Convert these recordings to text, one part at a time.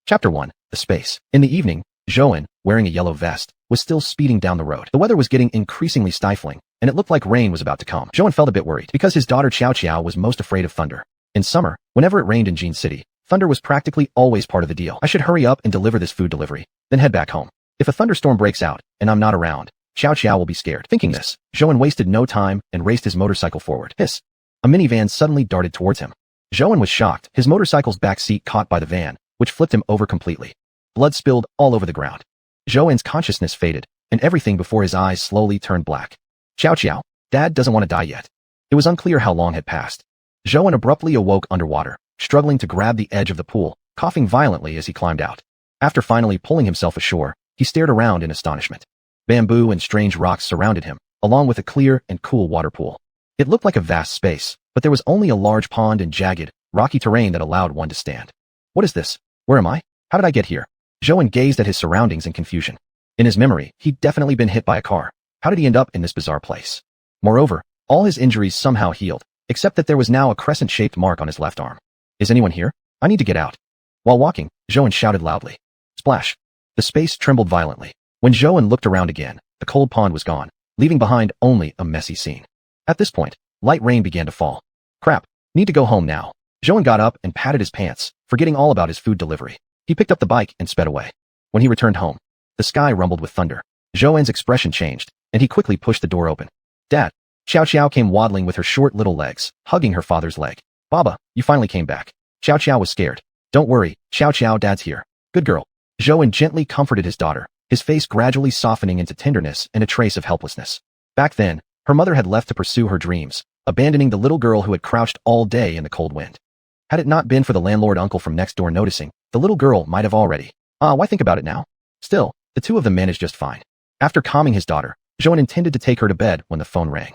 Chapter 1. The Space. In the evening, Xiuxian, wearing a yellow vest, was still speeding down the road. The weather was getting increasingly stifling, and it looked like rain was about to come. Xiuxian felt a bit worried, because his daughter Xiuxian was most afraid of thunder. In summer, whenever it rained in Jin City, thunder was practically always part of the deal. I should hurry up and deliver this food delivery, then head back home. If a thunderstorm breaks out, and I'm not around, Xiuxian will be scared. Thinking this, Xiuxian wasted no time and raced his motorcycle forward. Hiss! A minivan suddenly darted towards him. Xiuxian was shocked. His motorcycle's back seat caught by the van, which flipped him over completely. Blood spilled all over the ground. Xiuxian's consciousness faded, and everything before his eyes slowly turned black. Xiuxian, Dad doesn't want to die yet. It was unclear how long had passed. Xiuxian abruptly awoke underwater, struggling to grab the edge of the pool, coughing violently as he climbed out. After finally pulling himself ashore, he stared around in astonishment. Bamboo and strange rocks surrounded him, along with a clear and cool water pool. It looked like a vast space, but there was only a large pond and jagged, rocky terrain that allowed one to stand. What is this? Where am I? How did I get here? Xiuxian gazed at his surroundings in confusion. In his memory, he'd definitely been hit by a car. How did he end up in this bizarre place? Moreover, all his injuries somehow healed, except that there was now a crescent-shaped mark on his left arm. Is anyone here? I need to get out. While walking, Xiuxian shouted loudly. Splash! The space trembled violently. When Xiuxian looked around again, the cold pond was gone, leaving behind only a messy scene. At this point, light rain began to fall. Crap, need to go home now. Xiuxian got up and patted his pants, forgetting all about his food delivery. He picked up the bike and sped away. When he returned home, the sky rumbled with thunder. Xiuxian's expression changed, and he quickly pushed the door open. Dad! Xiuxian came waddling with her short little legs, hugging her father's leg. Baba, you finally came back. Xiuxian was scared. Don't worry, Xiuxian, Dad's here. Good girl. Xiuxian gently comforted his daughter, his face gradually softening into tenderness and a trace of helplessness. Back then, her mother had left to pursue her dreams, abandoning the little girl who had crouched all day in the cold wind. Had it not been for the landlord uncle from next door noticing, the little girl might have already. Why think about it now? Still, the two of them managed just fine. After calming his daughter, Xiuxian intended to take her to bed when the phone rang.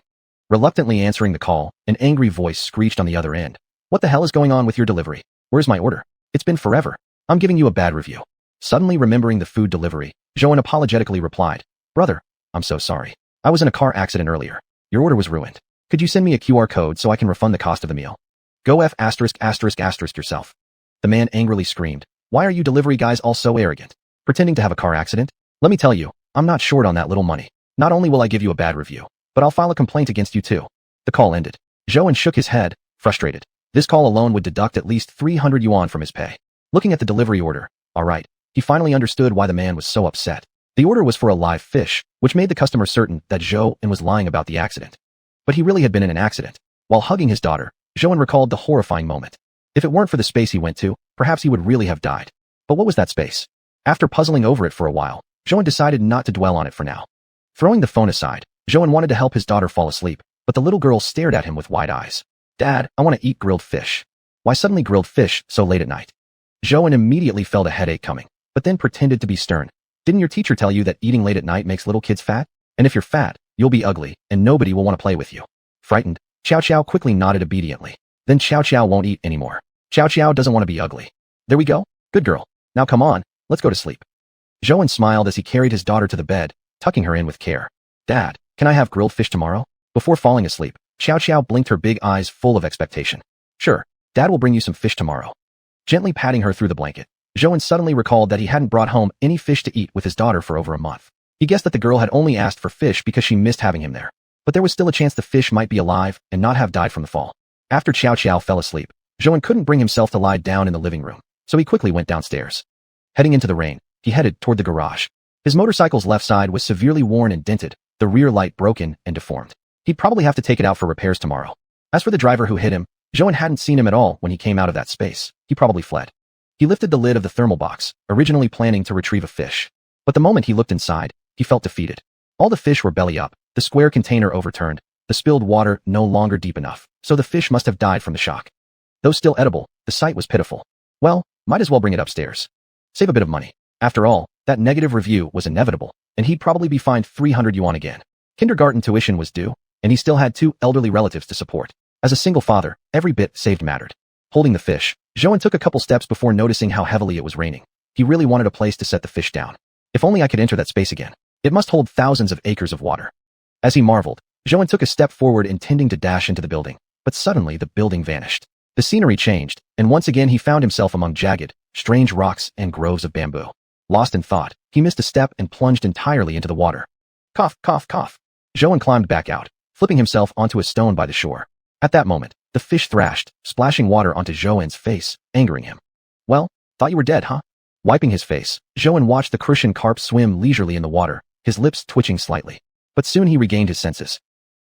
Reluctantly answering the call, an angry voice screeched on the other end. What the hell is going on with your delivery? Where's my order? It's been forever. I'm giving you a bad review. Suddenly remembering the food delivery, Xiuxian apologetically replied, Brother, I'm so sorry. I was in a car accident earlier. Your order was ruined. Could you send me a QR code so I can refund the cost of the meal? Go F*** yourself. The man angrily screamed. Why are you delivery guys all so arrogant? Pretending to have a car accident? Let me tell you, I'm not short on that little money. Not only will I give you a bad review, but I'll file a complaint against you too. The call ended. Xiuxian shook his head, frustrated. This call alone would deduct at least 300 yuan from his pay. Looking at the delivery order, alright, he finally understood why the man was so upset. The order was for a live fish, which made the customer certain that Xiuxian was lying about the accident. But he really had been in an accident. While hugging his daughter, Xiuxian recalled the horrifying moment. If it weren't for the space he went to, perhaps he would really have died. But what was that space? After puzzling over it for a while, Xiuxian decided not to dwell on it for now. Throwing the phone aside, Xiuxian wanted to help his daughter fall asleep, but the little girl stared at him with wide eyes. Dad, I want to eat grilled fish. Why suddenly grilled fish so late at night? Xiuxian immediately felt a headache coming, but then pretended to be stern. Didn't your teacher tell you that eating late at night makes little kids fat? And if you're fat, you'll be ugly, and nobody will want to play with you. Frightened, Xiuxian quickly nodded obediently. Then Xiuxian won't eat anymore. Xiuxian doesn't want to be ugly. There we go. Good girl. Now come on, let's go to sleep. Xiuxian smiled as he carried his daughter to the bed, tucking her in with care. Dad, can I have grilled fish tomorrow? Before falling asleep, Xiuxian blinked her big eyes full of expectation. Sure, Dad will bring you some fish tomorrow. Gently patting her through the blanket, Xiuxian suddenly recalled that he hadn't brought home any fish to eat with his daughter for over a month. He guessed that the girl had only asked for fish because she missed having him there. But there was still a chance the fish might be alive and not have died from the fall. After Xiuxian fell asleep, Xiuxian couldn't bring himself to lie down in the living room, so he quickly went downstairs. Heading into the rain, he headed toward the garage. His motorcycle's left side was severely worn and dented, the rear light broken and deformed. He'd probably have to take it out for repairs tomorrow. As for the driver who hit him, Xiuxian hadn't seen him at all when he came out of that space. He probably fled. He lifted the lid of the thermal box, originally planning to retrieve a fish. But the moment he looked inside, he felt defeated. All the fish were belly up, the square container overturned, the spilled water no longer deep enough, so the fish must have died from the shock. Though still edible, the sight was pitiful. Well, might as well bring it upstairs. Save a bit of money. After all, that negative review was inevitable, and he'd probably be fined 300 yuan again. Kindergarten tuition was due, and he still had 2 elderly relatives to support. As a single father, every bit saved mattered. Holding the fish, Xiuxian took a couple steps before noticing how heavily it was raining. He really wanted a place to set the fish down. If only I could enter that space again. It must hold thousands of acres of water. As he marveled, Xiuxian took a step forward intending to dash into the building, but suddenly the building vanished. The scenery changed, and once again he found himself among jagged, strange rocks, and groves of bamboo. Lost in thought, he missed a step and plunged entirely into the water. Cough, cough, cough. Zhou climbed back out, flipping himself onto a stone by the shore. At that moment, the fish thrashed, splashing water onto Zhou's face, angering him. Well, thought you were dead, huh? Wiping his face, Zhou watched the crucian carp swim leisurely in the water, his lips twitching slightly. But soon he regained his senses.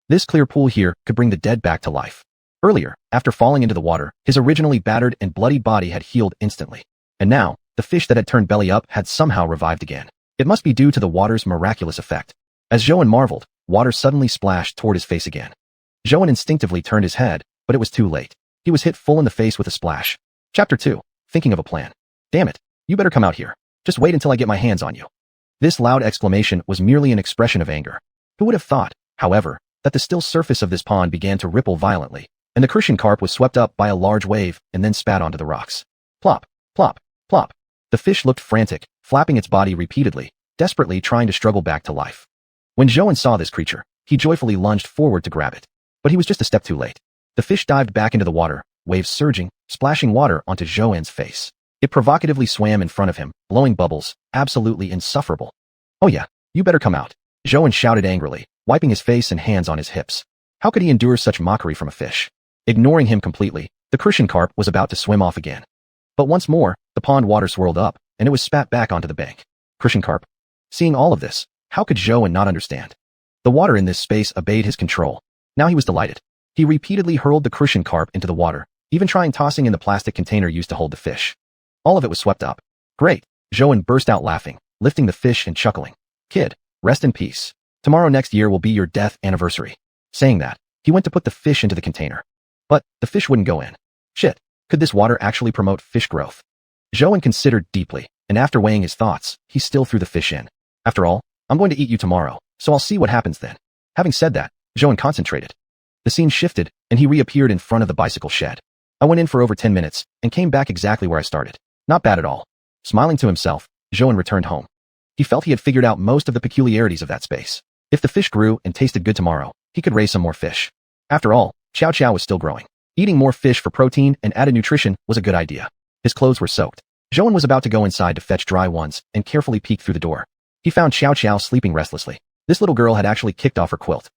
This clear pool here could bring the dead back to life. Earlier, after falling into the water, his originally battered and bloody body had healed instantly. And now, the fish that had turned belly up had somehow revived again. It must be due to the water's miraculous effect. As Zhou marveled, water suddenly splashed toward his face again. Zhou instinctively turned his head, but it was too late. He was hit full in the face with a splash. Chapter 2. Thinking of a plan. Damn it. You better come out here. Just wait until I get my hands on you. This loud exclamation was merely an expression of anger. Who would have thought, however, that the still surface of this pond began to ripple violently, and the crucian carp was swept up by a large wave and then spat onto the rocks. Plop, plop, plop. The fish looked frantic, flapping its body repeatedly, desperately trying to struggle back to life. When Zhou saw this creature, he joyfully lunged forward to grab it. But he was just a step too late. The fish dived back into the water, waves surging, splashing water onto Zhou's face. It provocatively swam in front of him, blowing bubbles, absolutely insufferable. Oh yeah, you better come out. Zhou shouted angrily, wiping his face and hands on his hips. How could he endure such mockery from a fish? Ignoring him completely, the crucian carp was about to swim off again. But once more, the pond water swirled up, and it was spat back onto the bank. Crucian carp. Seeing all of this, how could Zhou not understand? The water in this space obeyed his control. Now he was delighted. He repeatedly hurled the crucian carp into the water, even trying tossing in the plastic container used to hold the fish. All of it was swept up. Great. Zhou burst out laughing, lifting the fish and chuckling. Kid, rest in peace. Tomorrow next year will be your death anniversary. Saying that, he went to put the fish into the container. But the fish wouldn't go in. Shit, could this water actually promote fish growth? Zhou considered deeply, and after weighing his thoughts, he still threw the fish in. After all, I'm going to eat you tomorrow, so I'll see what happens then. Having said that, Zhou concentrated. The scene shifted, and he reappeared in front of the bicycle shed. I went in for over 10 minutes, and came back exactly where I started. Not bad at all. Smiling to himself, Zhou returned home. He felt he had figured out most of the peculiarities of that space. If the fish grew and tasted good tomorrow, he could raise some more fish. After all, xiuxian was still growing. Eating more fish for protein and added nutrition was a good idea. His clothes were soaked. Zhou was about to go inside to fetch dry ones and carefully peek through the door. He found xiuxian sleeping restlessly. This little girl had actually kicked off her quilt.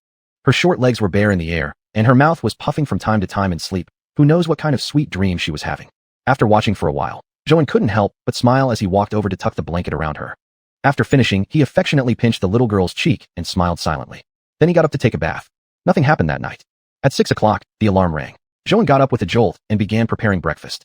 Her short legs were bare in the air, and her mouth was puffing from time to time in sleep. Who knows what kind of sweet dream she was having. After watching for a while, Zhou couldn't help but smile as he walked over to tuck the blanket around her. After finishing, he affectionately pinched the little girl's cheek and smiled silently. Then he got up to take a bath. Nothing happened that night. At 6 o'clock, the alarm rang. Zhou got up with a jolt and began preparing breakfast.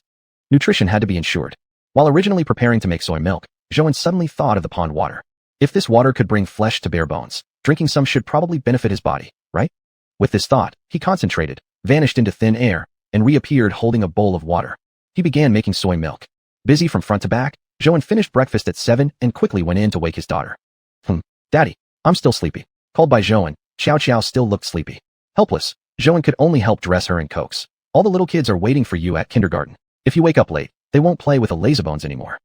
Nutrition had to be ensured. While originally preparing to make soy milk, Zhou suddenly thought of the pond water. If this water could bring flesh to bare bones, drinking some should probably benefit his body, right? With this thought, he concentrated, vanished into thin air, and reappeared holding a bowl of water. He began making soy milk. Busy from front to back, Zhou finished breakfast at 7 and quickly went in to wake his daughter. Daddy, I'm still sleepy. Called by Zhou, xiuxian still looked sleepy. Helpless, Zhou could only help dress her and coax. All the little kids are waiting for you at kindergarten. If you wake up late, they won't play with the lazybones anymore.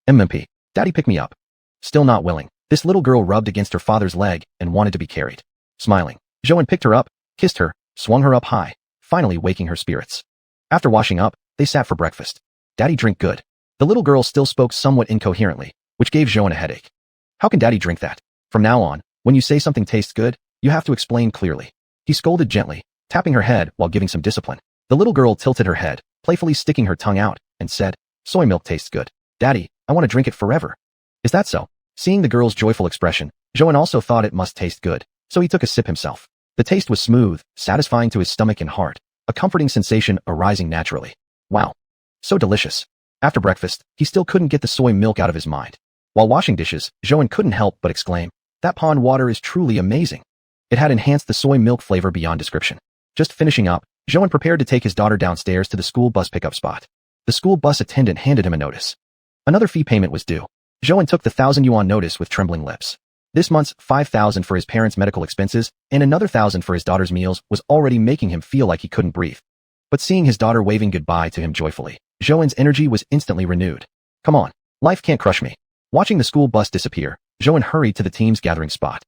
MP, Daddy pick me up. Still not willing, this little girl rubbed against her father's leg and wanted to be carried. Smiling, Zhou picked her up, kissed her, swung her up high, finally waking her spirits. After washing up, they sat for breakfast. Daddy drink good. The little girl still spoke somewhat incoherently, which gave Zhou a headache. How can Daddy drink that? From now on, when you say something tastes good, you have to explain clearly. He scolded gently, tapping her head while giving some discipline. The little girl tilted her head, playfully sticking her tongue out, and said, Soy milk tastes good. Daddy, I want to drink it forever. Is that so? Seeing the girl's joyful expression, Zhou also thought it must taste good, so he took a sip himself. The taste was smooth, satisfying to his stomach and heart, a comforting sensation arising naturally. Wow. So delicious. After breakfast, he still couldn't get the soy milk out of his mind. While washing dishes, Zhou couldn't help but exclaim, that pond water is truly amazing. It had enhanced the soy milk flavor beyond description. Just finishing up, Zhou prepared to take his daughter downstairs to the school bus pickup spot. The school bus attendant handed him a notice. Another fee payment was due. Zhou took the 1,000 yuan notice with trembling lips. This month's 5,000 for his parents' medical expenses and another 1,000 for his daughter's meals was already making him feel like he couldn't breathe. But seeing his daughter waving goodbye to him joyfully, Zhou's energy was instantly renewed. Come on, life can't crush me. Watching the school bus disappear, Zhou hurried to the team's gathering spot.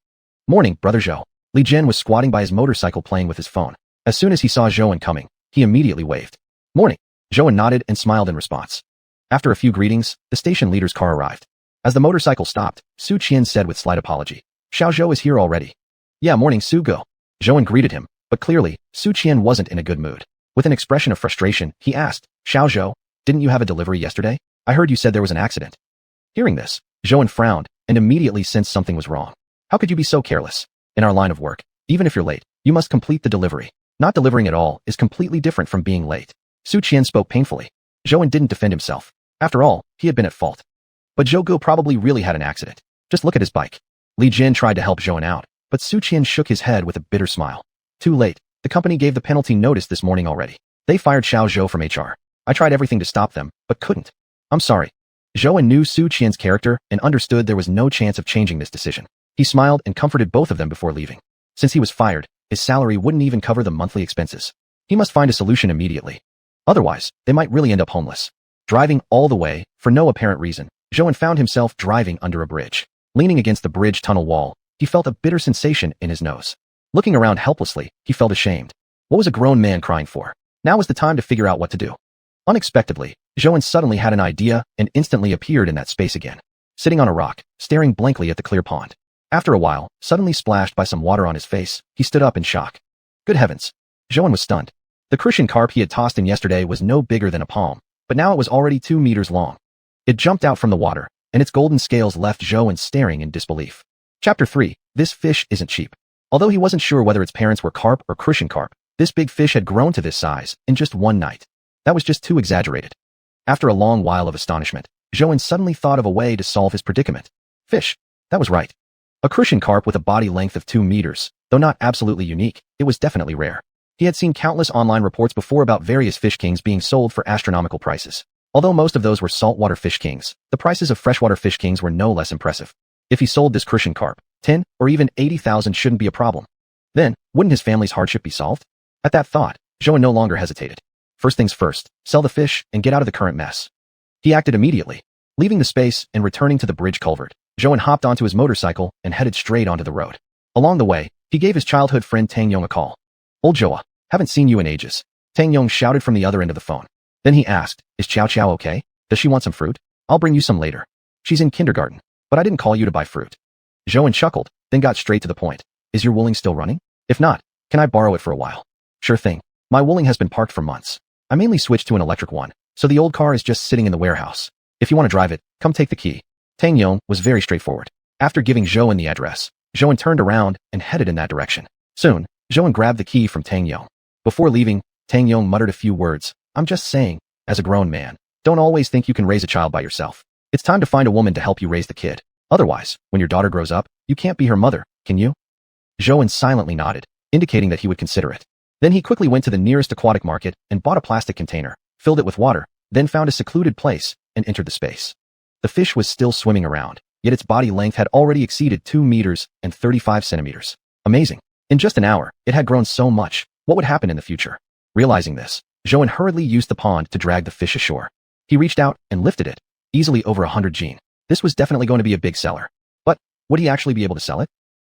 Morning, brother Zhou. Li Jian was squatting by his motorcycle playing with his phone. As soon as he saw Zhou coming, he immediately waved. Morning. Zhou nodded and smiled in response. After a few greetings, the station leader's car arrived. As the motorcycle stopped, xiuxian said with slight apology, "Xiao is here already." "Yeah, morning, Go." Zhou greeted him, but clearly, xiuxian wasn't in a good mood. With an expression of frustration, he asked, "Xiao, didn't you have a delivery yesterday? I heard you said there was an accident." Hearing this, Zhou frowned and immediately sensed something was wrong. How could you be so careless? In our line of work, even if you're late, you must complete the delivery. Not delivering at all is completely different from being late. Xiuxian spoke painfully. Zhou didn't defend himself. After all, he had been at fault. But Zhou probably really had an accident. Just look at his bike. Li Jin tried to help Zhou out, but Xiuxian shook his head with a bitter smile. Too late. The company gave the penalty notice this morning already. They fired Xiao from HR. I tried everything to stop them, but couldn't. I'm sorry. Zhou knew Xiuxian's character and understood there was no chance of changing this decision. He smiled and comforted both of them before leaving. Since he was fired, his salary wouldn't even cover the monthly expenses. He must find a solution immediately. Otherwise, they might really end up homeless. Driving all the way, for no apparent reason, Zhou found himself driving under a bridge. Leaning against the bridge tunnel wall, he felt a bitter sensation in his nose. Looking around helplessly, he felt ashamed. What was a grown man crying for? Now was the time to figure out what to do. Unexpectedly, Zhou suddenly had an idea and instantly appeared in that space again. Sitting on a rock, staring blankly at the clear pond. After a while, suddenly splashed by some water on his face, he stood up in shock. Good heavens! Zhou was stunned. The crucian carp he had tossed in yesterday was no bigger than a palm, but now it was already 2 meters long. It jumped out from the water, and its golden scales left Zhou staring in disbelief. Chapter 3. This fish isn't cheap. Although he wasn't sure whether its parents were carp or crucian carp, this big fish had grown to this size in just one night. That was just too exaggerated. After a long while of astonishment, Zhou suddenly thought of a way to solve his predicament. Fish. That was right. A crucian carp with a body length of 2 meters, though not absolutely unique, it was definitely rare. He had seen countless online reports before about various fish kings being sold for astronomical prices. Although most of those were saltwater fish kings, the prices of freshwater fish kings were no less impressive. If he sold this crucian carp, 10 or even 80,000 shouldn't be a problem. Then, wouldn't his family's hardship be solved? At that thought, Zhou no longer hesitated. First things first, sell the fish and get out of the current mess. He acted immediately. Leaving the space and returning to the bridge culvert, Zhou hopped onto his motorcycle and headed straight onto the road. Along the way, he gave his childhood friend Tang Yong a call. "Old Zhou, haven't seen you in ages," Tang Yong shouted from the other end of the phone. Then he asked, "Is Xiao okay? Does she want some fruit? I'll bring you some later. She's in kindergarten, but I didn't call you to buy fruit." Zhou chuckled, then got straight to the point. "Is your wooling still running? If not, can I borrow it for a while?" "Sure thing. My wooling has been parked for months. I mainly switched to an electric one, so the old car is just sitting in the warehouse. If you want to drive it, come take the key." Tang Yong was very straightforward. After giving Zhou the address, Zhou turned around and headed in that direction. Soon, Zhou grabbed the key from Tang Yong. Before leaving, Tang Yong muttered a few words. "I'm just saying, as a grown man, don't always think you can raise a child by yourself. It's time to find a woman to help you raise the kid. Otherwise, when your daughter grows up, you can't be her mother, can you?" Zhou silently nodded, indicating that he would consider it. Then he quickly went to the nearest aquatic market and bought a plastic container, filled it with water, then found a secluded place and entered the space. The fish was still swimming around, yet its body length had already exceeded 2 meters and 35 centimeters. Amazing. In just an hour, it had grown so much. What would happen in the future? Realizing this, Zhou hurriedly used the pond to drag the fish ashore. He reached out and lifted it, easily over 100 Jin. This was definitely going to be a big seller. But, would he actually be able to sell it?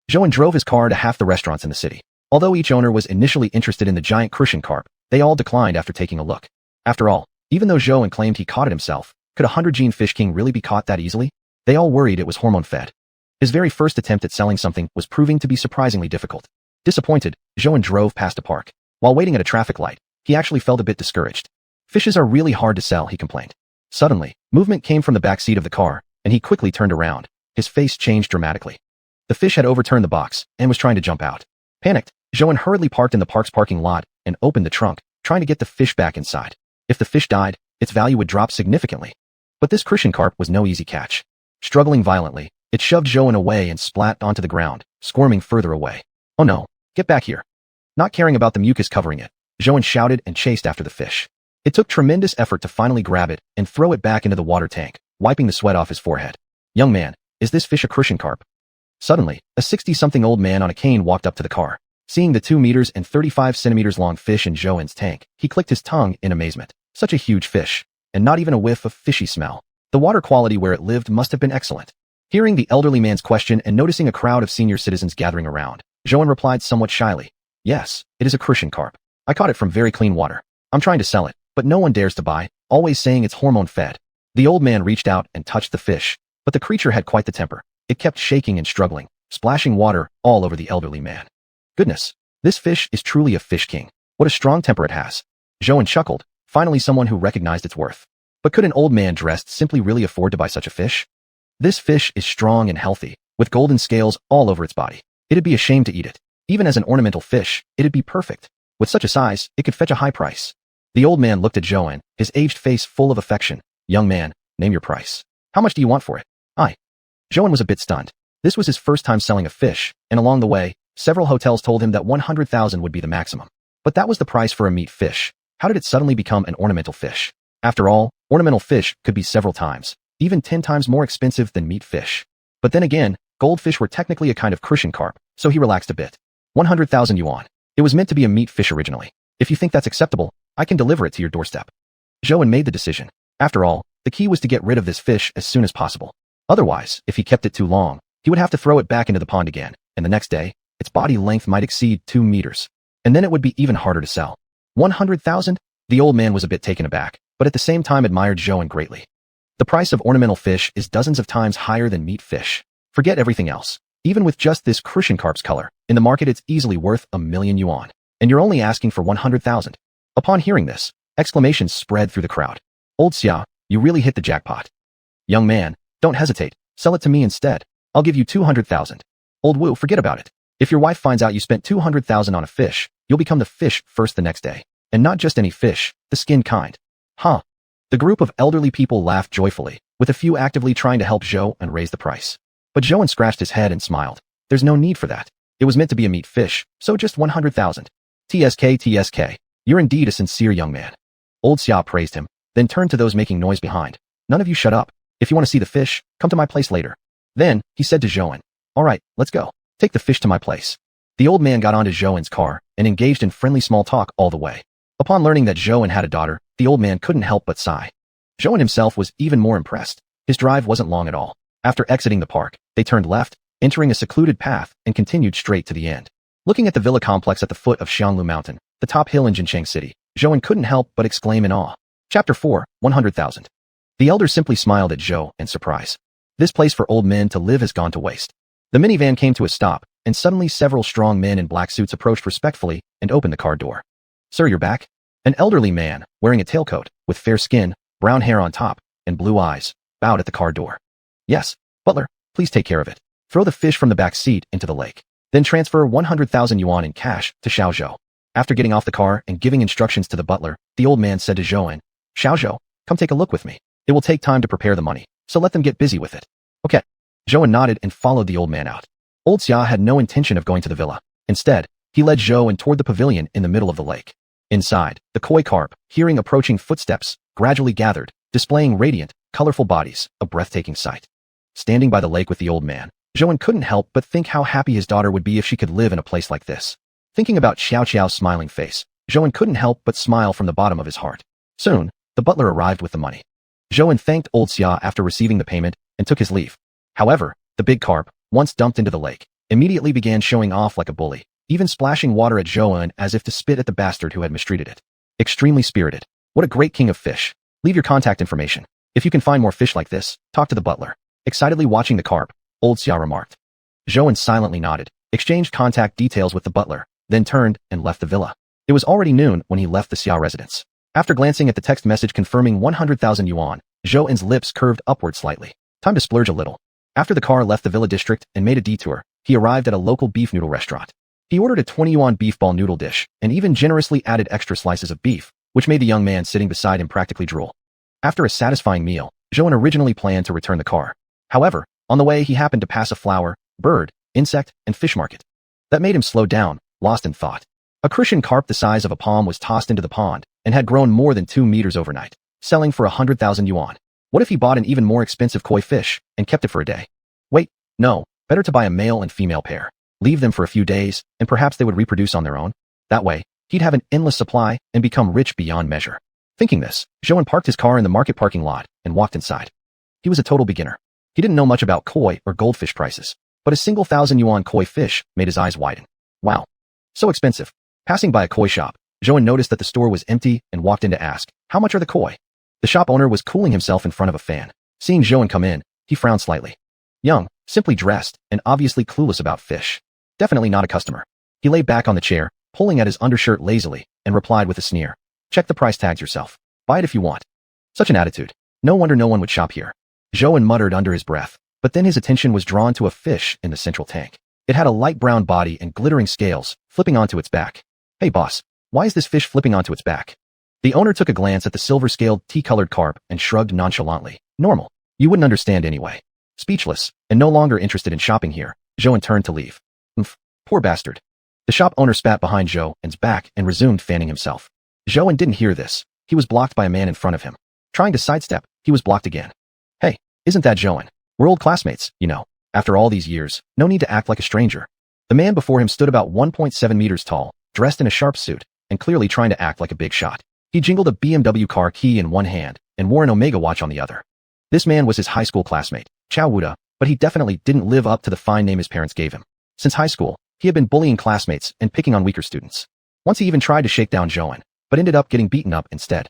Zhou drove his car to half the restaurants in the city. Although each owner was initially interested in the giant crucian carp, they all declined after taking a look. After all, even though Zhou claimed he caught it himself, could a 100 Jin fish king really be caught that easily? They all worried it was hormone-fed. His very first attempt at selling something was proving to be surprisingly difficult. Disappointed, Zhou drove past a park. While waiting at a traffic light, he actually felt a bit discouraged. Fishes are really hard to sell, he complained. Suddenly, movement came from the back seat of the car, and he quickly turned around. His face changed dramatically. The fish had overturned the box and was trying to jump out. Panicked, Zhou hurriedly parked in the park's parking lot and opened the trunk, trying to get the fish back inside. If the fish died, its value would drop significantly. But this crucian carp was no easy catch. Struggling violently, it shoved Zhou away and splat onto the ground, squirming further away. "Oh no, get back here." Not caring about the mucus covering it, Zhou shouted and chased after the fish. It took tremendous effort to finally grab it and throw it back into the water tank, wiping the sweat off his forehead. "Young man, is this fish a crucian carp?" Suddenly, a 60-something old man on a cane walked up to the car. Seeing the 2 meters and 35 centimeters long fish in Zhou's tank, he clicked his tongue in amazement. Such a huge fish, and not even a whiff of fishy smell. The water quality where it lived must have been excellent. Hearing the elderly man's question and noticing a crowd of senior citizens gathering around, Zhou replied somewhat shyly. "Yes, it is a crucian carp. I caught it from very clean water. I'm trying to sell it, but no one dares to buy, always saying it's hormone-fed." The old man reached out and touched the fish, but the creature had quite the temper. It kept shaking and struggling, splashing water all over the elderly man. Goodness, this fish is truly a fish king. What a strong temper it has. Xiuxian chuckled, finally someone who recognized its worth. But could an old man dressed simply really afford to buy such a fish? This fish is strong and healthy, with golden scales all over its body. It'd be a shame to eat it. Even as an ornamental fish, it'd be perfect. With such a size, it could fetch a high price. The old man looked at Xiuxian, his aged face full of affection. Young man, name your price. How much do you want for it? Xiuxian was a bit stunned. This was his first time selling a fish, and along the way, several hotels told him that 100,000 would be the maximum. But that was the price for a meat fish. How did it suddenly become an ornamental fish? After all, ornamental fish could be several times, even 10 times more expensive than meat fish. But then again, goldfish were technically a kind of crucian carp, so he relaxed a bit. 100,000 yuan. It was meant to be a meat fish originally. If you think that's acceptable, I can deliver it to your doorstep. Xiuxian made the decision. After all, the key was to get rid of this fish as soon as possible. Otherwise, if he kept it too long, he would have to throw it back into the pond again, and the next day, its body length might exceed 2 meters. And then it would be even harder to sell. 100,000? The old man was a bit taken aback, but at the same time admired Xiuxian greatly. The price of ornamental fish is dozens of times higher than meat fish. Forget everything else. Even with just this crucian carp's color, in the market it's easily worth 1,000,000 yuan. And you're only asking for 100,000. Upon hearing this, exclamations spread through the crowd. Old Xia, you really hit the jackpot. Young man, don't hesitate. Sell it to me instead. I'll give you 200,000. Old Wu, forget about it. If your wife finds out you spent 200,000 on a fish, you'll become the fish first the next day. And not just any fish, the skin kind. Huh. The group of elderly people laughed joyfully, with a few actively trying to help Zhou and raise the price. But Xiuxian scratched his head and smiled. There's no need for that. It was meant to be a meat fish, so just 100,000. TSK. You're indeed a sincere young man. Old Xia praised him, then turned to those making noise behind. None of you shut up. If you want to see the fish, come to my place later. Then, he said to Xiuxian, all right, let's go. Take the fish to my place. The old man got onto Xiuxian's car and engaged in friendly small talk all the way. Upon learning that Xiuxian had a daughter, the old man couldn't help but sigh. Xiuxian himself was even more impressed. His drive wasn't long at all. After exiting the park, they turned left, entering a secluded path, and continued straight to the end. Looking at the villa complex at the foot of Xianglu Mountain, the top hill in Jincheng City, Xiuxian couldn't help but exclaim in awe. Chapter 4, 100,000. The elder simply smiled at Zhou in surprise. This place for old men to live has gone to waste. The minivan came to a stop, and suddenly several strong men in black suits approached respectfully and opened the car door. Sir, you're back? An elderly man, wearing a tailcoat, with fair skin, brown hair on top, and blue eyes, bowed at the car door. Yes, butler, please take care of it. Throw the fish from the back seat into the lake. Then transfer 100,000 yuan in cash to Xiao Zhou. After getting off the car and giving instructions to the butler, the old man said to Xiuxian, Xiao Zhou, come take a look with me. It will take time to prepare the money, so let them get busy with it. Okay. Xiuxian nodded and followed the old man out. Old Xia had no intention of going to the villa. Instead, he led Xiuxian toward the pavilion in the middle of the lake. Inside, the koi carp, hearing approaching footsteps, gradually gathered, displaying radiant, colorful bodies, a breathtaking sight. Standing by the lake with the old man, Xiuxian couldn't help but think how happy his daughter would be if she could live in a place like this. Thinking about Xiaoxiao's smiling face, Xiuxian couldn't help but smile from the bottom of his heart. Soon, the butler arrived with the money. Xiuxian thanked old Xia after receiving the payment and took his leave. However, the big carp, once dumped into the lake, immediately began showing off like a bully, even splashing water at Xiuxian as if to spit at the bastard who had mistreated it. Extremely spirited. What a great king of fish. Leave your contact information. If you can find more fish like this, talk to the butler. Excitedly watching the carp, old Xia remarked. Xiuxian silently nodded, exchanged contact details with the butler, then turned and left the villa. It was already noon when he left the Xia residence. After glancing at the text message confirming 100,000 yuan, Xiuxian's lips curved upward slightly. Time to splurge a little. After the car left the villa district and made a detour, he arrived at a local beef noodle restaurant. He ordered a 20 yuan beef ball noodle dish and even generously added extra slices of beef, which made the young man sitting beside him practically drool. After a satisfying meal, Xiuxian originally planned to return the car. However, on the way he happened to pass a flower, bird, insect, and fish market. That made him slow down, lost in thought. A crucian carp the size of a palm was tossed into the pond and had grown more than 2 meters overnight, selling for 100,000 yuan. What if he bought an even more expensive koi fish and kept it for a day? Wait, no, better to buy a male and female pair. Leave them for a few days, and perhaps they would reproduce on their own. That way, he'd have an endless supply and become rich beyond measure. Thinking this, Xiuxian parked his car in the market parking lot and walked inside. He was a total beginner. He didn't know much about koi or goldfish prices, but a single 1,000 yuan koi fish made his eyes widen. Wow. So expensive. Passing by a koi shop, Xiuxian noticed that the store was empty and walked in to ask, how much are the koi? The shop owner was cooling himself in front of a fan. Seeing Zhou come in, he frowned slightly. Young, simply dressed, and obviously clueless about fish. Definitely not a customer. He lay back on the chair, pulling at his undershirt lazily, and replied with a sneer. Check the price tags yourself. Buy it if you want. Such an attitude. No wonder no one would shop here. Zhou muttered under his breath, but then his attention was drawn to a fish in the central tank. It had a light brown body and glittering scales, flipping onto its back. Hey boss, why is this fish flipping onto its back? The owner took a glance at the silver-scaled, tea-colored carp and shrugged nonchalantly. Normal. You wouldn't understand anyway. Speechless, and no longer interested in shopping here, Zhou turned to leave. Poor bastard. The shop owner spat behind Zhou's back and resumed fanning himself. Zhou didn't hear this. He was blocked by a man in front of him. Trying to sidestep, he was blocked again. Hey, isn't that Zhou? We're old classmates, you know. After all these years, no need to act like a stranger. The man before him stood about 1.7 meters tall, dressed in a sharp suit, and clearly trying to act like a big shot. He jingled a BMW car key in one hand and wore an Omega watch on the other. This man was his high school classmate, Xiuxian, but he definitely didn't live up to the fine name his parents gave him. Since high school, he had been bullying classmates and picking on weaker students. Once he even tried to shake down Zhou, but ended up getting beaten up instead.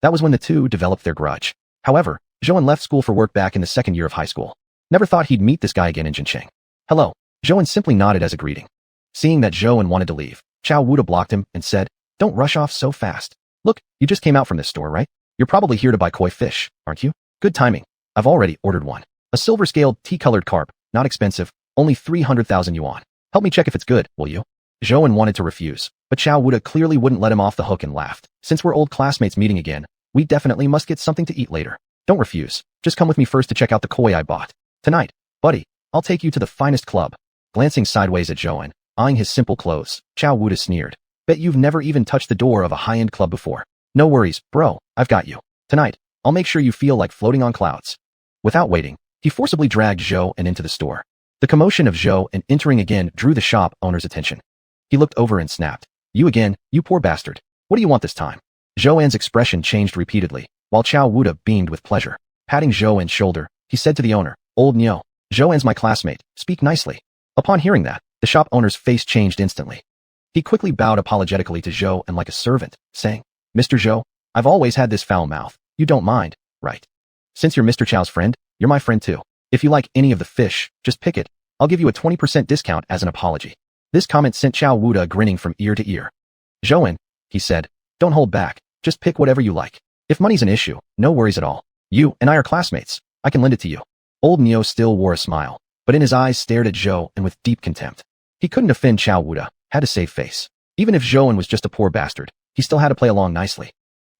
That was when the two developed their grudge. However, Zhou left school for work back in the second year of high school. Never thought he'd meet this guy again in Jincheng. Hello. Zhou simply nodded as a greeting. Seeing that Zhou wanted to leave, Xiuxian blocked him and said, Don't rush off so fast. Look, you just came out from this store, right? You're probably here to buy koi fish, aren't you? Good timing. I've already ordered one. A silver-scaled, tea-colored carp, not expensive, only 300,000 yuan. Help me check if it's good, will you? Zhou wanted to refuse, but Xiuxian clearly wouldn't let him off the hook and laughed. Since we're old classmates meeting again, we definitely must get something to eat later. Don't refuse. Just come with me first to check out the koi I bought. Tonight, buddy, I'll take you to the finest club. Glancing sideways at Zhou, eyeing his simple clothes, Xiuxian sneered. Bet you've never even touched the door of a high-end club before. No worries, bro, I've got you. Tonight, I'll make sure you feel like floating on clouds. Without waiting, he forcibly dragged Zhou into the store. The commotion of Zhou entering again drew the shop owner's attention. He looked over and snapped. You again, you poor bastard. What do you want this time? Zhou's expression changed repeatedly, while Xiuxian beamed with pleasure. Patting Zhou's shoulder, he said to the owner, Old Nyo, Zhou's my classmate, speak nicely. Upon hearing that, the shop owner's face changed instantly. He quickly bowed apologetically to Zhou like a servant, saying, Mr. Zhou, I've always had this foul mouth. You don't mind, right? Since you're Mr. Chow's friend, you're my friend too. If you like any of the fish, just pick it. I'll give you a 20% discount as an apology. This comment sent Xiuxian grinning from ear to ear. Zhou, he said, don't hold back. Just pick whatever you like. If money's an issue, no worries at all. You and I are classmates. I can lend it to you. Old Neo still wore a smile, but in his eyes stared at Zhou with deep contempt. He couldn't offend Xiuxian, had to save face. Even if Zhou was just a poor bastard, he still had to play along nicely.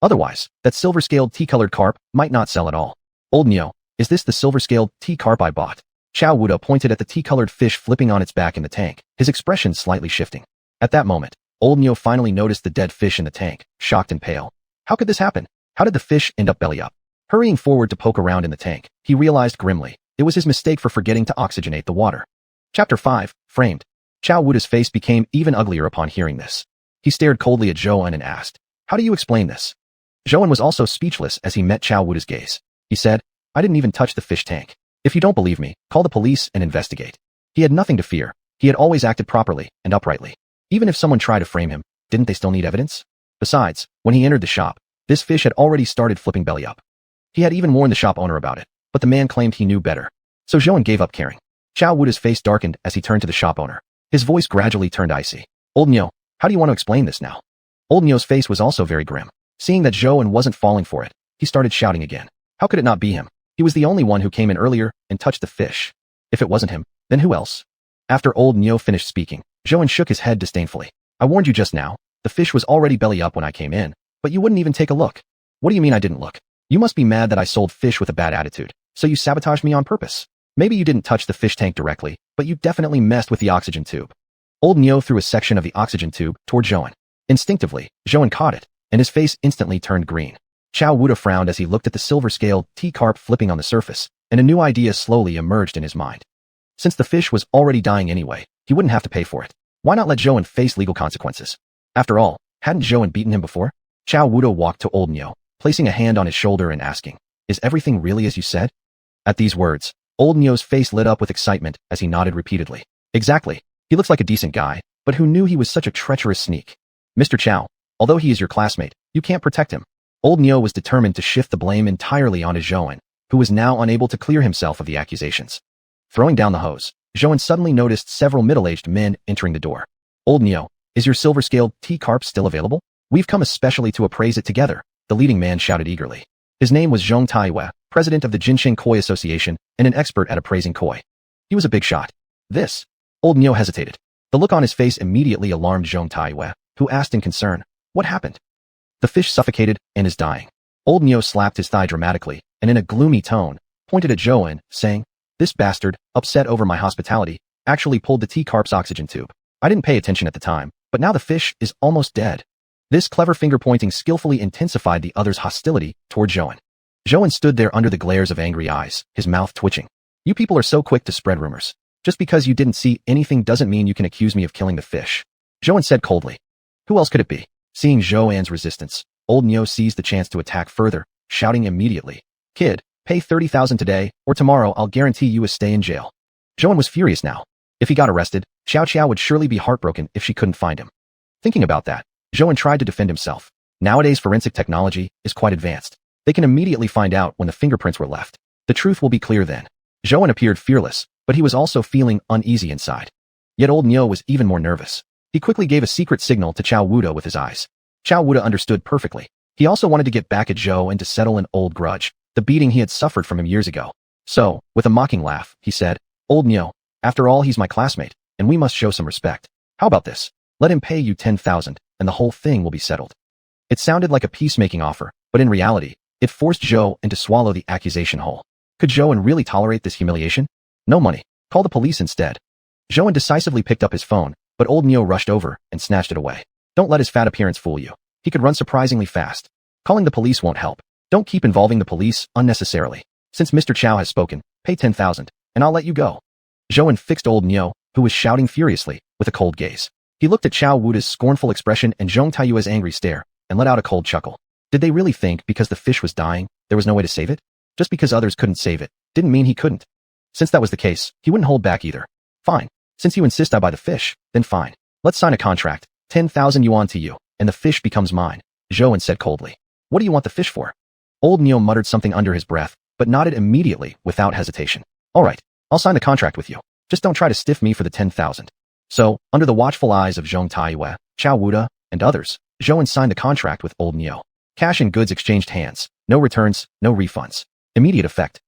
Otherwise, that silver-scaled tea-colored carp might not sell at all. Old Neo, is this the silver-scaled tea carp I bought? Xiuxian pointed at the tea-colored fish flipping on its back in the tank, his expression slightly shifting. At that moment, Old Neo finally noticed the dead fish in the tank, shocked and pale. How could this happen? How did the fish end up belly up? Hurrying forward to poke around in the tank, he realized grimly, it was his mistake for forgetting to oxygenate the water. Chapter 5, Framed. Xiuxian's face became even uglier upon hearing this. He stared coldly at Zhou and asked, How do you explain this? Zhou was also speechless as he met Xiuxian's gaze. He said, I didn't even touch the fish tank. If you don't believe me, call the police and investigate. He had nothing to fear. He had always acted properly and uprightly. Even if someone tried to frame him, didn't they still need evidence? Besides, when he entered the shop, this fish had already started flipping belly up. He had even warned the shop owner about it, but the man claimed he knew better. So Zhou gave up caring. Xiuxian's face darkened as he turned to the shop owner. His voice gradually turned icy. Old Nyo, how do you want to explain this now? Old Nyo's face was also very grim. Seeing that Zhou wasn't falling for it, he started shouting again. How could it not be him? He was the only one who came in earlier and touched the fish. If it wasn't him, then who else? After Old Nyo finished speaking, Zhou shook his head disdainfully. I warned you just now. The fish was already belly up when I came in, but you wouldn't even take a look. What do you mean I didn't look? You must be mad that I sold fish with a bad attitude, so you sabotaged me on purpose. Maybe you didn't touch the fish tank directly, but you definitely messed with the oxygen tube. Old Nyo threw a section of the oxygen tube toward Zhou. Instinctively, Zhou caught it, and his face instantly turned green. Xiuxian frowned as he looked at the silver-scaled tea carp flipping on the surface, and a new idea slowly emerged in his mind. Since the fish was already dying anyway, he wouldn't have to pay for it. Why not let Zhou face legal consequences? After all, hadn't Zhou beaten him before? Xiuxian walked to Old Nyo, placing a hand on his shoulder and asking, Is everything really as you said? At these words, Old Nyo's face lit up with excitement as he nodded repeatedly. Exactly. He looks like a decent guy, but who knew he was such a treacherous sneak? Mr. Chow, although he is your classmate, you can't protect him. Old Neo was determined to shift the blame entirely onto Zhouan, who was now unable to clear himself of the accusations. Throwing down the hose, Zhouan suddenly noticed several middle-aged men entering the door. Old Neo, is your silver-scaled T-carp still available? We've come especially to appraise it together, the leading man shouted eagerly. His name was Zhong Taiyue, president of the Jinshin Koi Association and an expert at appraising koi. He was a big shot. This. Old Neo hesitated. The look on his face immediately alarmed Zhong Taiyue, who asked in concern, what happened? The fish suffocated and is dying. Old Neo slapped his thigh dramatically, and in a gloomy tone, pointed at Zhouan, saying, this bastard, upset over my hospitality, actually pulled the T-carp's oxygen tube. I didn't pay attention at the time, but now the fish is almost dead. This clever finger-pointing skillfully intensified the other's hostility toward Zhouan. Zhouan stood there under the glares of angry eyes, his mouth twitching. You people are so quick to spread rumors. Just because you didn't see anything doesn't mean you can accuse me of killing the fish. Zhouan said coldly. Who else could it be? Seeing Zhouan's resistance, Old Neo seized the chance to attack further, shouting immediately, Kid, pay 30,000 today, or tomorrow I'll guarantee you a stay in jail. Zhouan was furious now. If he got arrested, Xiao would surely be heartbroken if she couldn't find him. Thinking about that, Zhouan tried to defend himself. Nowadays forensic technology is quite advanced. They can immediately find out when the fingerprints were left. The truth will be clear then. Zhouan appeared fearless, but he was also feeling uneasy inside. Yet Old Neo was even more nervous. He quickly gave a secret signal to Xiao Wuda with his eyes. Xiao Wuda understood perfectly. He also wanted to get back at Zhou and to settle an old grudge, the beating he had suffered from him years ago. So, with a mocking laugh, he said, Old Neo, after all he's my classmate, and we must show some respect. How about this? Let him pay you 10,000, and the whole thing will be settled. It sounded like a peacemaking offer, but in reality, it forced Zhou to swallow the accusation whole. Could Zhou really tolerate this humiliation? No money. Call the police instead. Zhou decisively picked up his phone, but Old Neo rushed over and snatched it away. Don't let his fat appearance fool you. He could run surprisingly fast. Calling the police won't help. Don't keep involving the police unnecessarily. Since Mr. Chow has spoken, pay 10,000, and I'll let you go. Zhou fixed Old Neo, who was shouting furiously, with a cold gaze. He looked at Xiao Wuda's scornful expression and Zhong Taiyue's angry stare, and let out a cold chuckle. Did they really think because the fish was dying, there was no way to save it? Just because others couldn't save it, didn't mean he couldn't. Since that was the case, he wouldn't hold back either. Fine. Since you insist I buy the fish, then fine. Let's sign a contract. 10,000 yuan to you, and the fish becomes mine, Zhou said coldly. What do you want the fish for? Old Neo muttered something under his breath, but nodded immediately without hesitation. All right, I'll sign the contract with you. Just don't try to stiff me for the 10,000. So, under the watchful eyes of Zhong Taiyue, Xiao Wuda, and others, Zhou signed the contract with Old Neo. Cash and goods exchanged hands. No returns, no refunds. Immediate effect.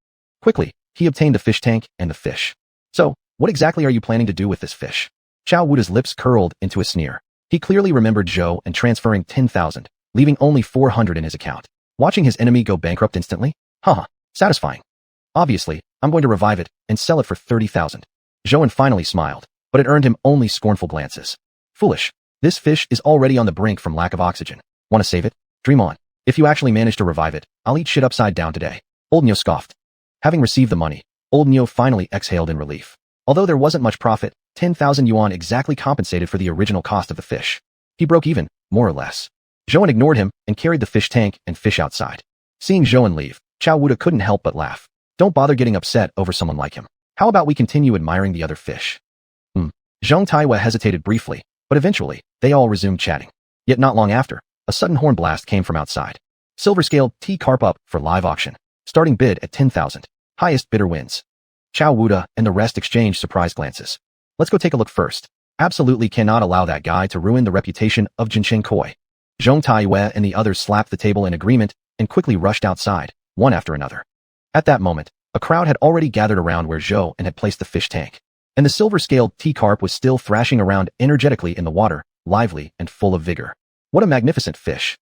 Quickly, he obtained the fish tank and the fish. So, what exactly are you planning to do with this fish? Xiao Wuda's lips curled into a sneer. He clearly remembered Zhou and transferring 10,000, leaving only 400 in his account. Watching his enemy go bankrupt instantly? Haha, satisfying. Obviously, I'm going to revive it and sell it for 30,000. Zhou finally smiled, but it earned him only scornful glances. Foolish. This fish is already on the brink from lack of oxygen. Want to save it? Dream on. If you actually manage to revive it, I'll eat shit upside down today. Old Neo scoffed. Having received the money, Old Neo finally exhaled in relief. Although there wasn't much profit, 10,000 yuan exactly compensated for the original cost of the fish. He broke even, more or less. Zhou ignored him and carried the fish tank and fish outside. Seeing Zhou leave, Xiao Wuda couldn't help but laugh. Don't bother getting upset over someone like him. How about we continue admiring the other fish? Zhong Taiyue hesitated briefly, but eventually, they all resumed chatting. Yet not long after, a sudden horn blast came from outside. Silver-scaled T-carp up for live auction. Starting bid at 10,000. Highest bidder wins. Xiao Wuda and the rest exchanged surprised glances. Let's go take a look first. Absolutely cannot allow that guy to ruin the reputation of Jinshin Koi. Zhong Taiyue and the others slapped the table in agreement and quickly rushed outside, one after another. At that moment, a crowd had already gathered around where Zhou had placed the fish tank. And the silver-scaled T-carp was still thrashing around energetically in the water, lively and full of vigor. What a magnificent fish.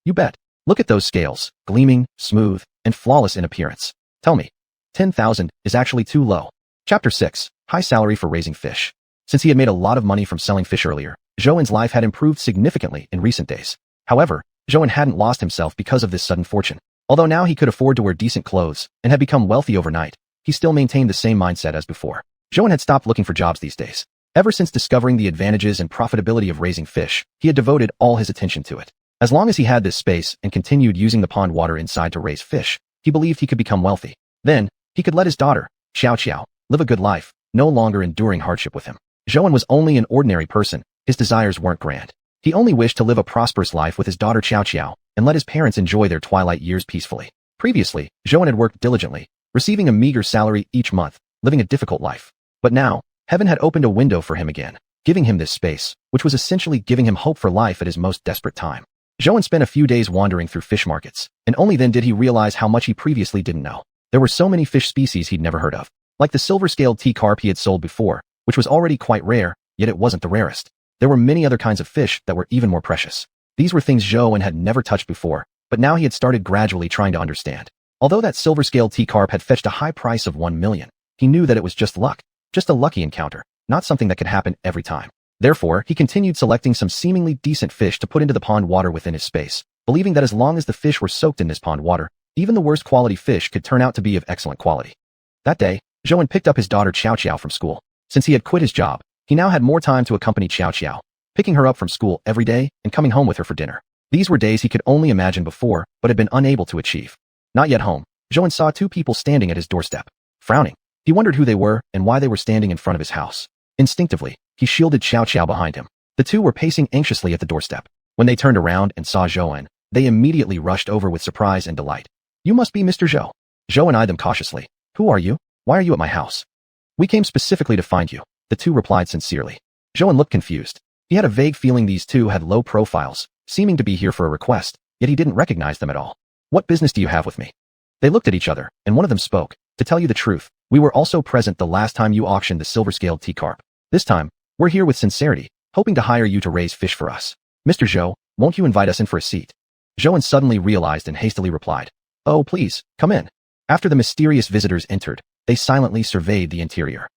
You bet. Look at those scales, gleaming, smooth, and flawless in appearance. Tell me, 10,000 is actually too low. Chapter 6, High Salary for Raising Fish. Since he had made a lot of money from selling fish earlier, Zhou's life had improved significantly in recent days. However, Zhou hadn't lost himself because of this sudden fortune. Although now he could afford to wear decent clothes and had become wealthy overnight, he still maintained the same mindset as before. Zhou had stopped looking for jobs these days. Ever since discovering the advantages and profitability of raising fish, he had devoted all his attention to it. As long as he had this space and continued using the pond water inside to raise fish, he believed he could become wealthy. Then, he could let his daughter, Xiao, live a good life, no longer enduring hardship with him. Zhou was only an ordinary person, his desires weren't grand. He only wished to live a prosperous life with his daughter Xiao and let his parents enjoy their twilight years peacefully. Previously, Zhou had worked diligently, receiving a meager salary each month, living a difficult life. But now, heaven had opened a window for him again, giving him this space, which was essentially giving him hope for life at his most desperate time. Zhou spent a few days wandering through fish markets, and only then did he realize how much he previously didn't know. There were so many fish species he'd never heard of, like the silver-scaled tea carp he had sold before, which was already quite rare, yet it wasn't the rarest. There were many other kinds of fish that were even more precious. These were things Zhou had never touched before, but now he had started gradually trying to understand. Although that silver-scaled tea carp had fetched a high price of 1 million, he knew that it was just luck, just a lucky encounter, not something that could happen every time. Therefore, he continued selecting some seemingly decent fish to put into the pond water within his space, believing that as long as the fish were soaked in this pond water, even the worst quality fish could turn out to be of excellent quality. That day, Zhou picked up his daughter Xiao from school. Since he had quit his job, he now had more time to accompany Xiao, picking her up from school every day and coming home with her for dinner. These were days he could only imagine before, but had been unable to achieve. Not yet home, Zhou saw two people standing at his doorstep. Frowning, he wondered who they were and why they were standing in front of his house. Instinctively, he shielded Xiao behind him. The two were pacing anxiously at the doorstep. When they turned around and saw Zhou, they immediately rushed over with surprise and delight. "You must be Mr. Zhou." Zhou eyed them cautiously. "Who are you? Why are you at my house?" "We came specifically to find you," the two replied sincerely. Zhou looked confused. He had a vague feeling these two had low profiles, seeming to be here for a request, yet he didn't recognize them at all. "What business do you have with me?" They looked at each other, and one of them spoke. "To tell you the truth, we were also present the last time you auctioned the silver-scaled tea carp. This time, we're here with sincerity, hoping to hire you to raise fish for us. Mr. Zhou, won't you invite us in for a seat?" Zhou suddenly realized and hastily replied, "Oh, please, come in." After the mysterious visitors entered, they silently surveyed the interior.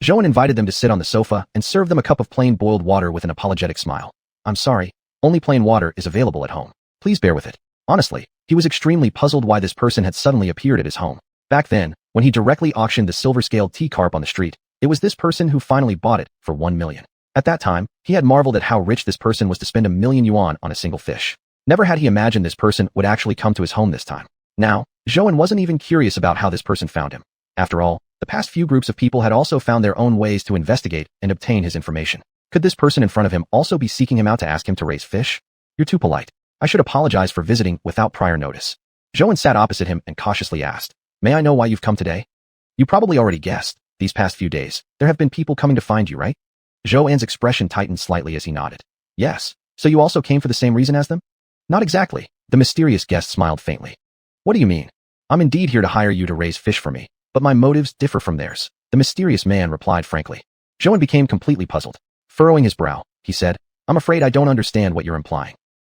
Zhou invited them to sit on the sofa and served them a cup of plain boiled water with an apologetic smile. "I'm sorry, only plain water is available at home. Please bear with it." Honestly, he was extremely puzzled why this person had suddenly appeared at his home. Back then, when he directly auctioned the silver-scaled tea carp on the street, it was this person who finally bought it for 1 million. At that time, he had marveled at how rich this person was to spend 1 million yuan on a single fish. Never had he imagined this person would actually come to his home this time. Now, Zhou wasn't even curious about how this person found him. After all, the past few groups of people had also found their own ways to investigate and obtain his information. Could this person in front of him also be seeking him out to ask him to raise fish? "You're too polite. I should apologize for visiting without prior notice." Zhou sat opposite him and cautiously asked, "May I know why you've come today?" "You probably already guessed. These past few days, there have been people coming to find you, right?" Zhou's expression tightened slightly as he nodded. "Yes. So you also came for the same reason as them?" "Not exactly." The mysterious guest smiled faintly. "What do you mean?" "I'm indeed here to hire you to raise fish for me, but my motives differ from theirs," the mysterious man replied frankly. Zhou became completely puzzled. Furrowing his brow, he said, "I'm afraid I don't understand what you're implying."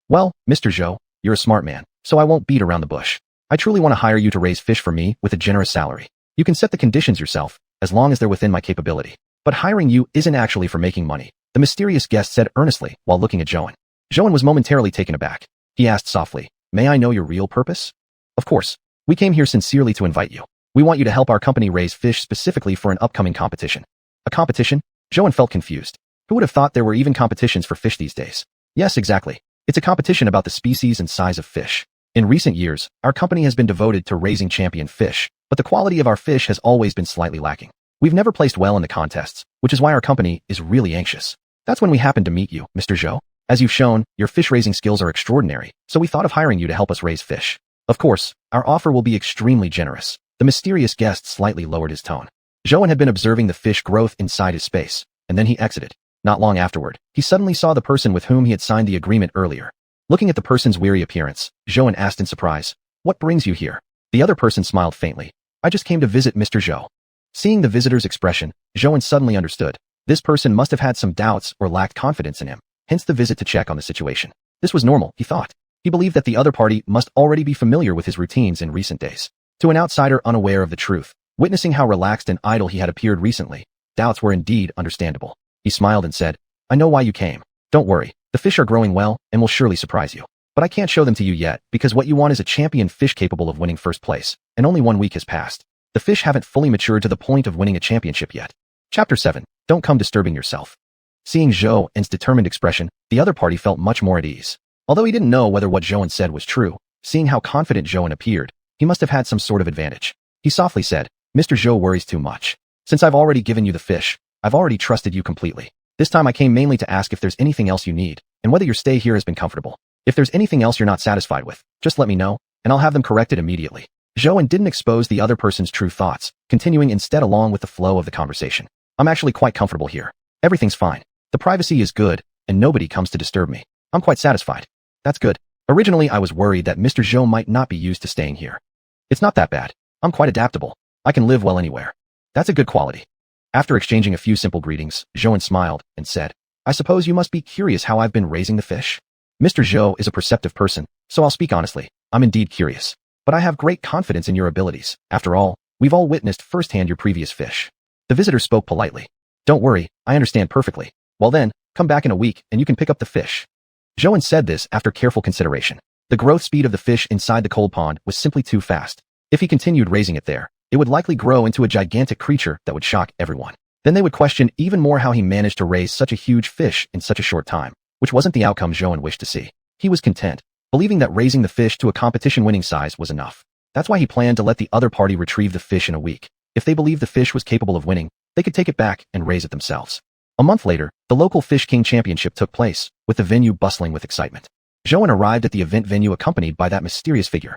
"Well, Mr. Zhou, you're a smart man, so I won't beat around the bush. I truly want to hire you to raise fish for me with a generous salary. You can set the conditions yourself, as long as they're within my capability. But hiring you isn't actually for making money," the mysterious guest said earnestly while looking at Zhou. Zhou was momentarily taken aback. He asked softly, "May I know your real purpose?" "Of course. We came here sincerely to invite you. We want you to help our company raise fish specifically for an upcoming competition." "A competition?" Zhou felt confused. Who would have thought there were even competitions for fish these days? "Yes, exactly. It's a competition about the species and size of fish. In recent years, our company has been devoted to raising champion fish, but the quality of our fish has always been slightly lacking. We've never placed well in the contests, which is why our company is really anxious. That's when we happened to meet you, Mr. Zhou. As you've shown, your fish-raising skills are extraordinary, so we thought of hiring you to help us raise fish. Of course, our offer will be extremely generous." The mysterious guest slightly lowered his tone. Zhou had been observing the fish growth inside his space, and then he exited. Not long afterward, he suddenly saw the person with whom he had signed the agreement earlier. Looking at the person's weary appearance, Zhou asked in surprise, "What brings you here?" The other person smiled faintly. "I just came to visit Mr. Zhou." Seeing the visitor's expression, Zhou suddenly understood. This person must have had some doubts or lacked confidence in him, hence the visit to check on the situation. This was normal, he thought. He believed that the other party must already be familiar with his routines in recent days. To an outsider unaware of the truth, witnessing how relaxed and idle he had appeared recently, doubts were indeed understandable. He smiled and said, "I know why you came. Don't worry, the fish are growing well and will surely surprise you. But I can't show them to you yet because what you want is a champion fish capable of winning first place, and only 1 week has passed. The fish haven't fully matured to the point of winning a championship yet." Chapter 7. Don't come disturbing yourself. Seeing Zhou's determined expression, the other party felt much more at ease. Although he didn't know whether what Zhou said was true, seeing how confident Zhou appeared, he must have had some sort of advantage. He softly said, "Mr. Zhou worries too much. Since I've already given you the fish, I've already trusted you completely. This time I came mainly to ask if there's anything else you need, and whether your stay here has been comfortable. If there's anything else you're not satisfied with, just let me know, and I'll have them corrected immediately. Xiuxian didn't expose the other person's true thoughts, continuing instead along with the flow of the conversation. I'm actually quite comfortable here. Everything's fine. The privacy is good, and nobody comes to disturb me. I'm quite satisfied. That's good. Originally I was worried that Mr. Zhou might not be used to staying here. It's not that bad. I'm quite adaptable. I can live well anywhere. That's a good quality. After exchanging a few simple greetings, Xiuxian smiled and said, I suppose you must be curious how I've been raising the fish. Mr. Zhou is a perceptive person, so I'll speak honestly. I'm indeed curious. But I have great confidence in your abilities. After all, we've all witnessed firsthand your previous fish. The visitor spoke politely. Don't worry, I understand perfectly. Well then, come back in a week and you can pick up the fish. Xiuxian said this after careful consideration. The growth speed of the fish inside the cold pond was simply too fast. If he continued raising it there, it would likely grow into a gigantic creature that would shock everyone. Then they would question even more how he managed to raise such a huge fish in such a short time, which wasn't the outcome Xiuxian wished to see. He was content, believing that raising the fish to a competition-winning size was enough. That's why he planned to let the other party retrieve the fish in a week. If they believed the fish was capable of winning, they could take it back and raise it themselves. A month later, the local Fish King Championship took place, with the venue bustling with excitement. Xiuxian arrived at the event venue accompanied by that mysterious figure.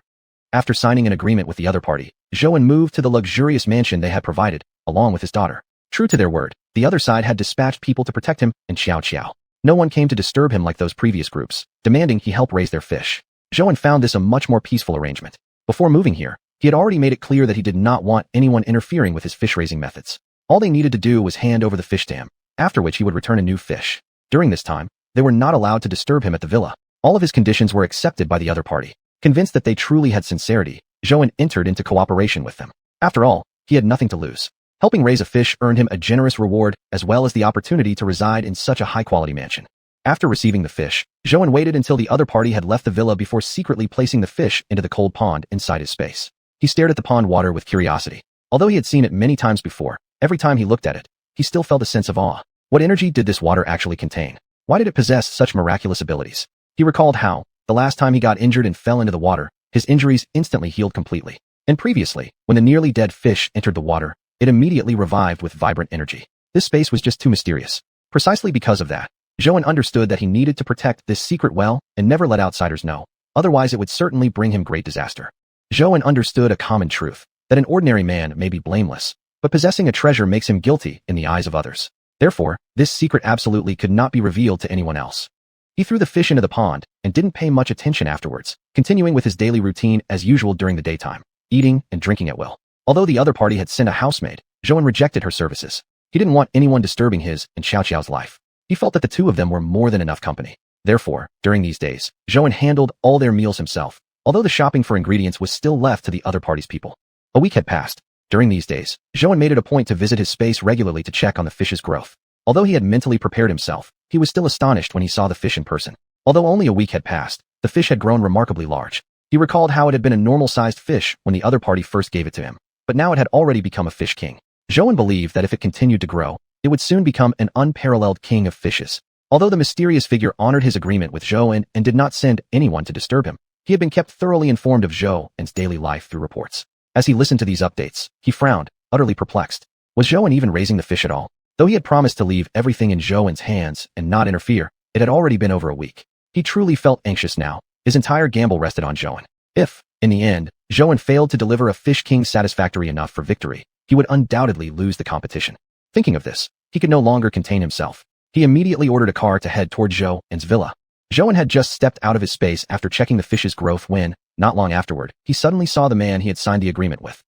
After signing an agreement with the other party, Xiuxian moved to the luxurious mansion they had provided, along with his daughter. True to their word, the other side had dispatched people to protect him and xiuxian. No one came to disturb him like those previous groups, demanding he help raise their fish. Xiuxian found this a much more peaceful arrangement. Before moving here, he had already made it clear that he did not want anyone interfering with his fish-raising methods. All they needed to do was hand over the fish to him, after which he would return a new fish. During this time, they were not allowed to disturb him at the villa. All of his conditions were accepted by the other party. Convinced that they truly had sincerity, Xiuxian entered into cooperation with them. After all, he had nothing to lose. Helping raise a fish earned him a generous reward as well as the opportunity to reside in such a high-quality mansion. After receiving the fish, Xiuxian waited until the other party had left the villa before secretly placing the fish into the cold pond inside his space. He stared at the pond water with curiosity. Although he had seen it many times before, every time he looked at it, he still felt a sense of awe. What energy did this water actually contain? Why did it possess such miraculous abilities? He recalled how, the last time he got injured and fell into the water, his injuries instantly healed completely. And previously, when the nearly dead fish entered the water, it immediately revived with vibrant energy. This space was just too mysterious. Precisely because of that, Xiuxian understood that he needed to protect this secret well and never let outsiders know. Otherwise it would certainly bring him great disaster. Xiuxian understood a common truth, that an ordinary man may be blameless, but possessing a treasure makes him guilty in the eyes of others. Therefore, this secret absolutely could not be revealed to anyone else. He threw the fish into the pond and didn't pay much attention afterwards, continuing with his daily routine as usual during the daytime, eating and drinking at will. Although the other party had sent a housemaid, Xiuxian rejected her services. He didn't want anyone disturbing his and Xiaoxiao's life. He felt that the two of them were more than enough company. Therefore, during these days, Xiuxian handled all their meals himself, although the shopping for ingredients was still left to the other party's people. A week had passed. During these days, Xiuxian made it a point to visit his space regularly to check on the fish's growth. Although he had mentally prepared himself, he was still astonished when he saw the fish in person. Although only a week had passed, the fish had grown remarkably large. He recalled how it had been a normal-sized fish when the other party first gave it to him, but now it had already become a fish king. Xiuxian believed that if it continued to grow, it would soon become an unparalleled king of fishes. Although the mysterious figure honored his agreement with Xiuxian and did not send anyone to disturb him, he had been kept thoroughly informed of Xiuxian's daily life through reports. As he listened to these updates, he frowned, utterly perplexed. Was Xiuxian even raising the fish at all? Though he had promised to leave everything in Xiuxian's hands and not interfere, it had already been over a week. He truly felt anxious now. His entire gamble rested on Xiuxian. If, in the end, Xiuxian failed to deliver a fish king satisfactory enough for victory, he would undoubtedly lose the competition. Thinking of this, he could no longer contain himself. He immediately ordered a car to head toward Xiuxian's villa. Xiuxian had just stepped out of his space after checking the fish's growth when, not long afterward, he suddenly saw the man he had signed the agreement with.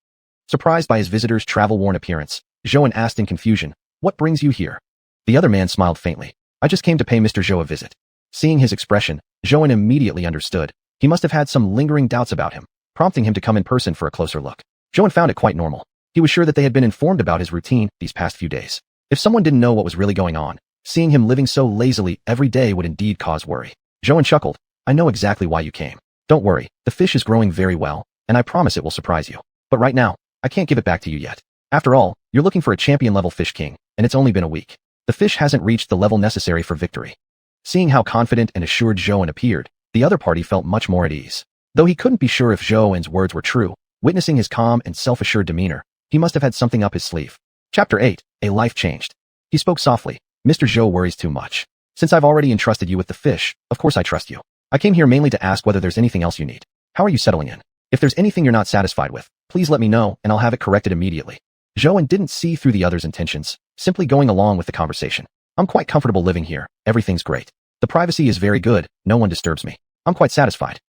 Surprised by his visitor's travel-worn appearance, Xiuxian asked in confusion, "What brings you here?" The other man smiled faintly. "I just came to pay Mr. Zhou a visit." Seeing his expression, Xiuxian immediately understood. He must have had some lingering doubts about him, prompting him to come in person for a closer look. Xiuxian found it quite normal. He was sure that they had been informed about his routine these past few days. If someone didn't know what was really going on, seeing him living so lazily every day would indeed cause worry. Xiuxian chuckled. "I know exactly why you came. Don't worry, the fish is growing very well, and I promise it will surprise you. But right now, I can't give it back to you yet. After all, you're looking for a champion-level fish king, and it's only been a week. The fish hasn't reached the level necessary for victory." Seeing how confident and assured Xiuxian appeared, the other party felt much more at ease. Though he couldn't be sure if Xiuxian's words were true, witnessing his calm and self-assured demeanor, he must have had something up his sleeve. Chapter 8. A Life Changed. He spoke softly, Mr. Zhou worries too much. Since I've already entrusted you with the fish, of course I trust you. I came here mainly to ask whether there's anything else you need. How are you settling in? If there's anything you're not satisfied with, please let me know and I'll have it corrected immediately. Zhou didn't see through the other's intentions, simply going along with the conversation. I'm quite comfortable living here. Everything's great. The privacy is very good. No one disturbs me. I'm quite satisfied.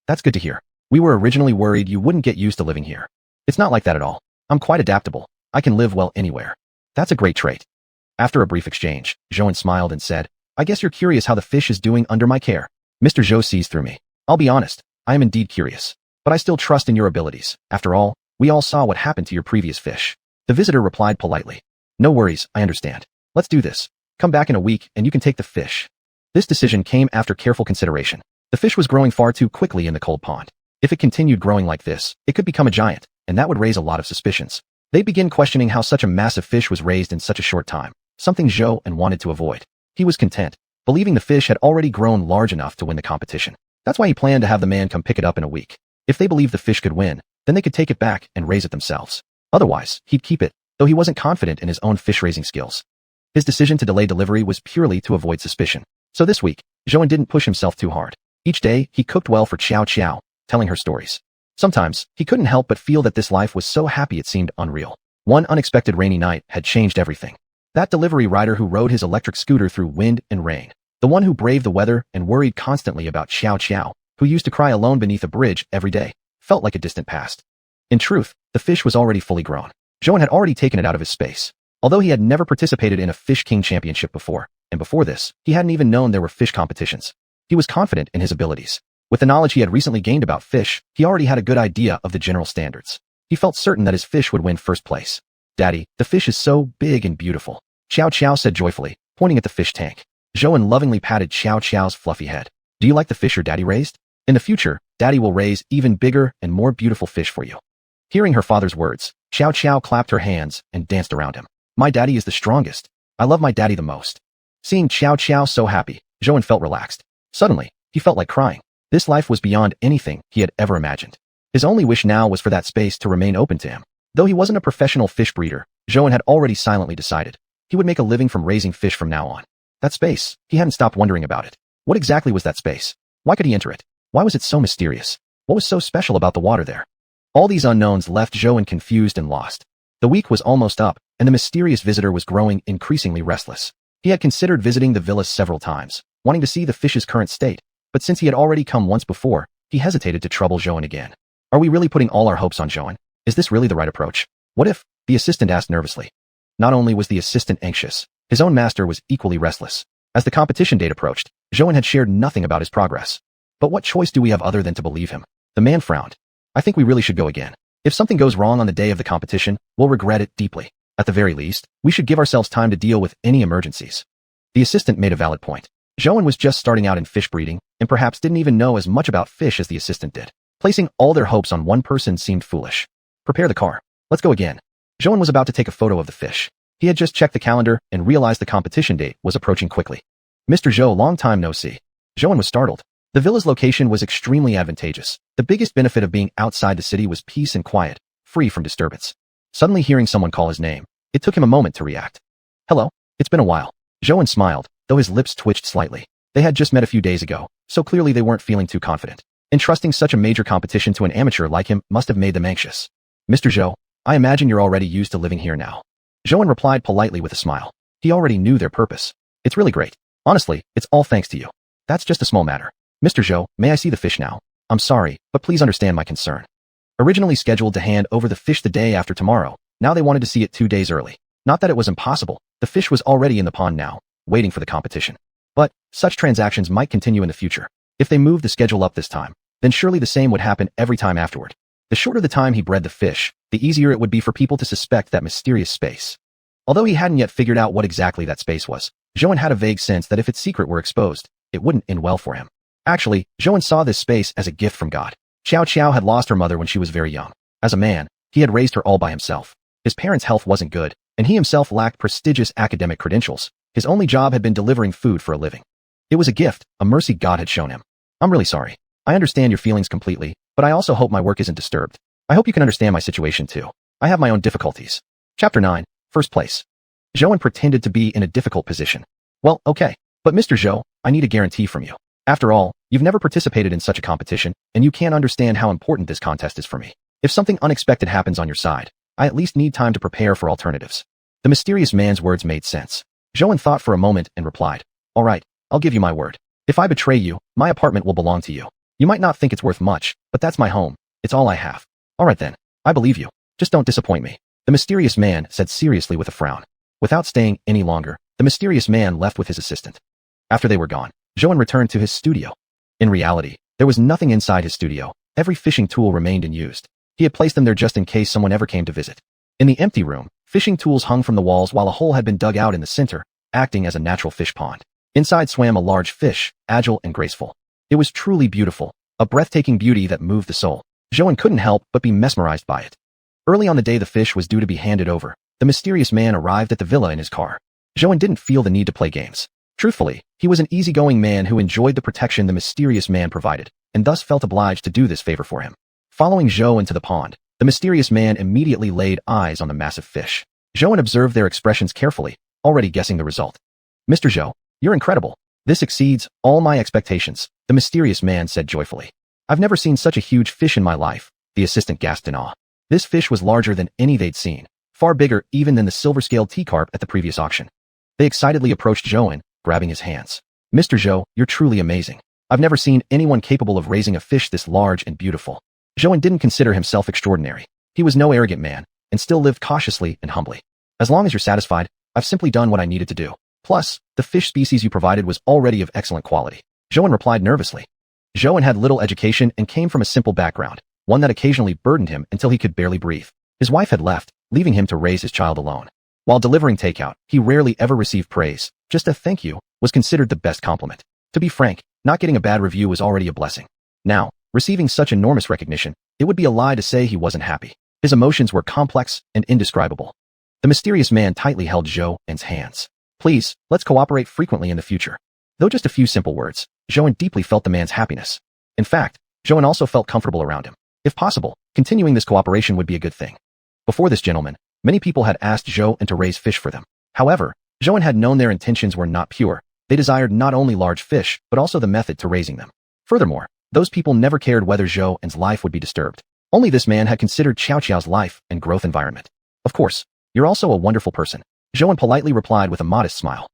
That's good to hear. We were originally worried you wouldn't get used to living here. It's not like that at all. I'm quite adaptable. I can live well anywhere. That's a great trait. After a brief exchange, Zhou smiled and said, I guess you're curious how the fish is doing under my care. Mr. Zhou sees through me. I'll be honest, I am indeed curious. But I still trust in your abilities. After all, we all saw what happened to your previous fish. The visitor replied politely. No worries, I understand. Let's do this. Come back in a week and you can take the fish. This decision came after careful consideration. The fish was growing far too quickly in the cold pond. If it continued growing like this, it could become a giant, and that would raise a lot of suspicions. They began questioning how such a massive fish was raised in such a short time, something Zhou wanted to avoid. He was content, believing the fish had already grown large enough to win the competition. That's why he planned to have the man come pick it up in a week. If they believed the fish could win, then they could take it back and raise it themselves. Otherwise, he'd keep it, though he wasn't confident in his own fish-raising skills. His decision to delay delivery was purely to avoid suspicion. So this week, Zhou didn't push himself too hard. Each day, he cooked well for Xiao, telling her stories. Sometimes, he couldn't help but feel that this life was so happy it seemed unreal. One unexpected rainy night had changed everything. That delivery rider who rode his electric scooter through wind and rain. The one who braved the weather and worried constantly about Xiao, who used to cry alone beneath a bridge every day, felt like a distant past. In truth, the fish was already fully grown. Zhou had already taken it out of his space. Although he had never participated in a Fish King championship before, and before this, he hadn't even known there were fish competitions. He was confident in his abilities. With the knowledge he had recently gained about fish, he already had a good idea of the general standards. He felt certain that his fish would win first place. Daddy, the fish is so big and beautiful. Xiao said joyfully, pointing at the fish tank. Zhou lovingly patted Xiao's fluffy head. Do you like the fish your daddy raised? In the future, Daddy will raise even bigger and more beautiful fish for you. Hearing her father's words, Xiao clapped her hands and danced around him. My daddy is the strongest. I love my daddy the most. Seeing Xiao so happy, Zhou felt relaxed. Suddenly, he felt like crying. This life was beyond anything he had ever imagined. His only wish now was for that space to remain open to him. Though he wasn't a professional fish breeder, Zhou had already silently decided he would make a living from raising fish from now on. That space, he hadn't stopped wondering about it. What exactly was that space? Why could he enter it? Why was it so mysterious? What was so special about the water there? All these unknowns left Zhou confused and lost. The week was almost up, and the mysterious visitor was growing increasingly restless. He had considered visiting the villa several times, wanting to see the fish's current state, but since he had already come once before, he hesitated to trouble Zhou again. Are we really putting all our hopes on Zhou? Is this really the right approach? What if? The assistant asked nervously. Not only was the assistant anxious, his own master was equally restless. As the competition date approached, Zhou had shared nothing about his progress. But what choice do we have other than to believe him? The man frowned. I think we really should go again. If something goes wrong on the day of the competition, we'll regret it deeply. At the very least, we should give ourselves time to deal with any emergencies. The assistant made a valid point. Zhou was just starting out in fish breeding, and perhaps didn't even know as much about fish as the assistant did. Placing all their hopes on one person seemed foolish. Prepare the car. Let's go again. Zhou was about to take a photo of the fish. He had just checked the calendar and realized the competition date was approaching quickly. Mr. Zhou, long time no see. Zhou was startled. The villa's location was extremely advantageous. The biggest benefit of being outside the city was peace and quiet, free from disturbance. Suddenly hearing someone call his name, it took him a moment to react. Hello, it's been a while. Zhou smiled, though his lips twitched slightly. They had just met a few days ago, so clearly they weren't feeling too confident. Entrusting such a major competition to an amateur like him must have made them anxious. Mr. Zhou, I imagine you're already used to living here now. Zhou replied politely with a smile. He already knew their purpose. It's really great. Honestly, it's all thanks to you. That's just a small matter. Mr. Zhou, may I see the fish now? I'm sorry, but please understand my concern. Originally scheduled to hand over the fish the day after tomorrow, now they wanted to see it 2 days early. Not that it was impossible. The fish was already in the pond now, waiting for the competition. But such transactions might continue in the future. If they moved the schedule up this time, then surely the same would happen every time afterward. The shorter the time he bred the fish, the easier it would be for people to suspect that mysterious space. Although he hadn't yet figured out what exactly that space was, Zhou had a vague sense that if its secret were exposed, it wouldn't end well for him. Actually, Zhou saw this space as a gift from God. Xiao had lost her mother when she was very young. As a man, he had raised her all by himself. His parents' health wasn't good, and he himself lacked prestigious academic credentials. His only job had been delivering food for a living. It was a gift, a mercy God had shown him. I'm really sorry. I understand your feelings completely, but I also hope my work isn't disturbed. I hope you can understand my situation too. I have my own difficulties. Chapter 9, First Place. Zhou pretended to be in a difficult position. Well, okay. But Mr. Zhou, I need a guarantee from you. After all, you've never participated in such a competition, and you can't understand how important this contest is for me. If something unexpected happens on your side, I at least need time to prepare for alternatives. The mysterious man's words made sense. Zhou thought for a moment and replied, all right, I'll give you my word. If I betray you, my apartment will belong to you. You might not think it's worth much, but that's my home. It's all I have. All right then. I believe you. Just don't disappoint me. The mysterious man said seriously with a frown. Without staying any longer, the mysterious man left with his assistant. After they were gone, Zhou returned to his studio. In reality, there was nothing inside his studio. Every fishing tool remained unused. He had placed them there just in case someone ever came to visit. In the empty room, fishing tools hung from the walls while a hole had been dug out in the center, acting as a natural fish pond. Inside swam a large fish, agile and graceful. It was truly beautiful, a breathtaking beauty that moved the soul. Zhou couldn't help but be mesmerized by it. Early on the day the fish was due to be handed over, the mysterious man arrived at the villa in his car. Zhou didn't feel the need to play games. Truthfully, he was an easygoing man who enjoyed the protection the mysterious man provided, and thus felt obliged to do this favor for him. Following Zhou into the pond, the mysterious man immediately laid eyes on the massive fish. Zhou observed their expressions carefully, already guessing the result. Mr. Zhou, you're incredible. This exceeds all my expectations, the mysterious man said joyfully. I've never seen such a huge fish in my life, the assistant gasped in awe. This fish was larger than any they'd seen, far bigger even than the silver-scaled tea-carp at the previous auction. They excitedly approached Zhou, grabbing his hands. Mr. Zhou, you're truly amazing. I've never seen anyone capable of raising a fish this large and beautiful. Zhou didn't consider himself extraordinary. He was no arrogant man, and still lived cautiously and humbly. As long as you're satisfied, I've simply done what I needed to do. Plus, the fish species you provided was already of excellent quality. Zhou replied nervously. Zhou had little education and came from a simple background, one that occasionally burdened him until he could barely breathe. His wife had left, leaving him to raise his child alone. While delivering takeout, he rarely ever received praise. Just a thank you was considered the best compliment. To be frank, not getting a bad review was already a blessing. Now, receiving such enormous recognition, it would be a lie to say he wasn't happy. His emotions were complex and indescribable. The mysterious man tightly held Zhou's hands. Please, let's cooperate frequently in the future. Though just a few simple words, Zhou deeply felt the man's happiness. In fact, Zhou also felt comfortable around him. If possible, continuing this cooperation would be a good thing. Before this gentleman, many people had asked Zhou to raise fish for them. However, Zhou had known their intentions were not pure. They desired not only large fish, but also the method to raising them. Furthermore, those people never cared whether Zhou's life would be disturbed. Only this man had considered xiuxian's life and growth environment. Of course, you're also a wonderful person. Zhou politely replied with a modest smile.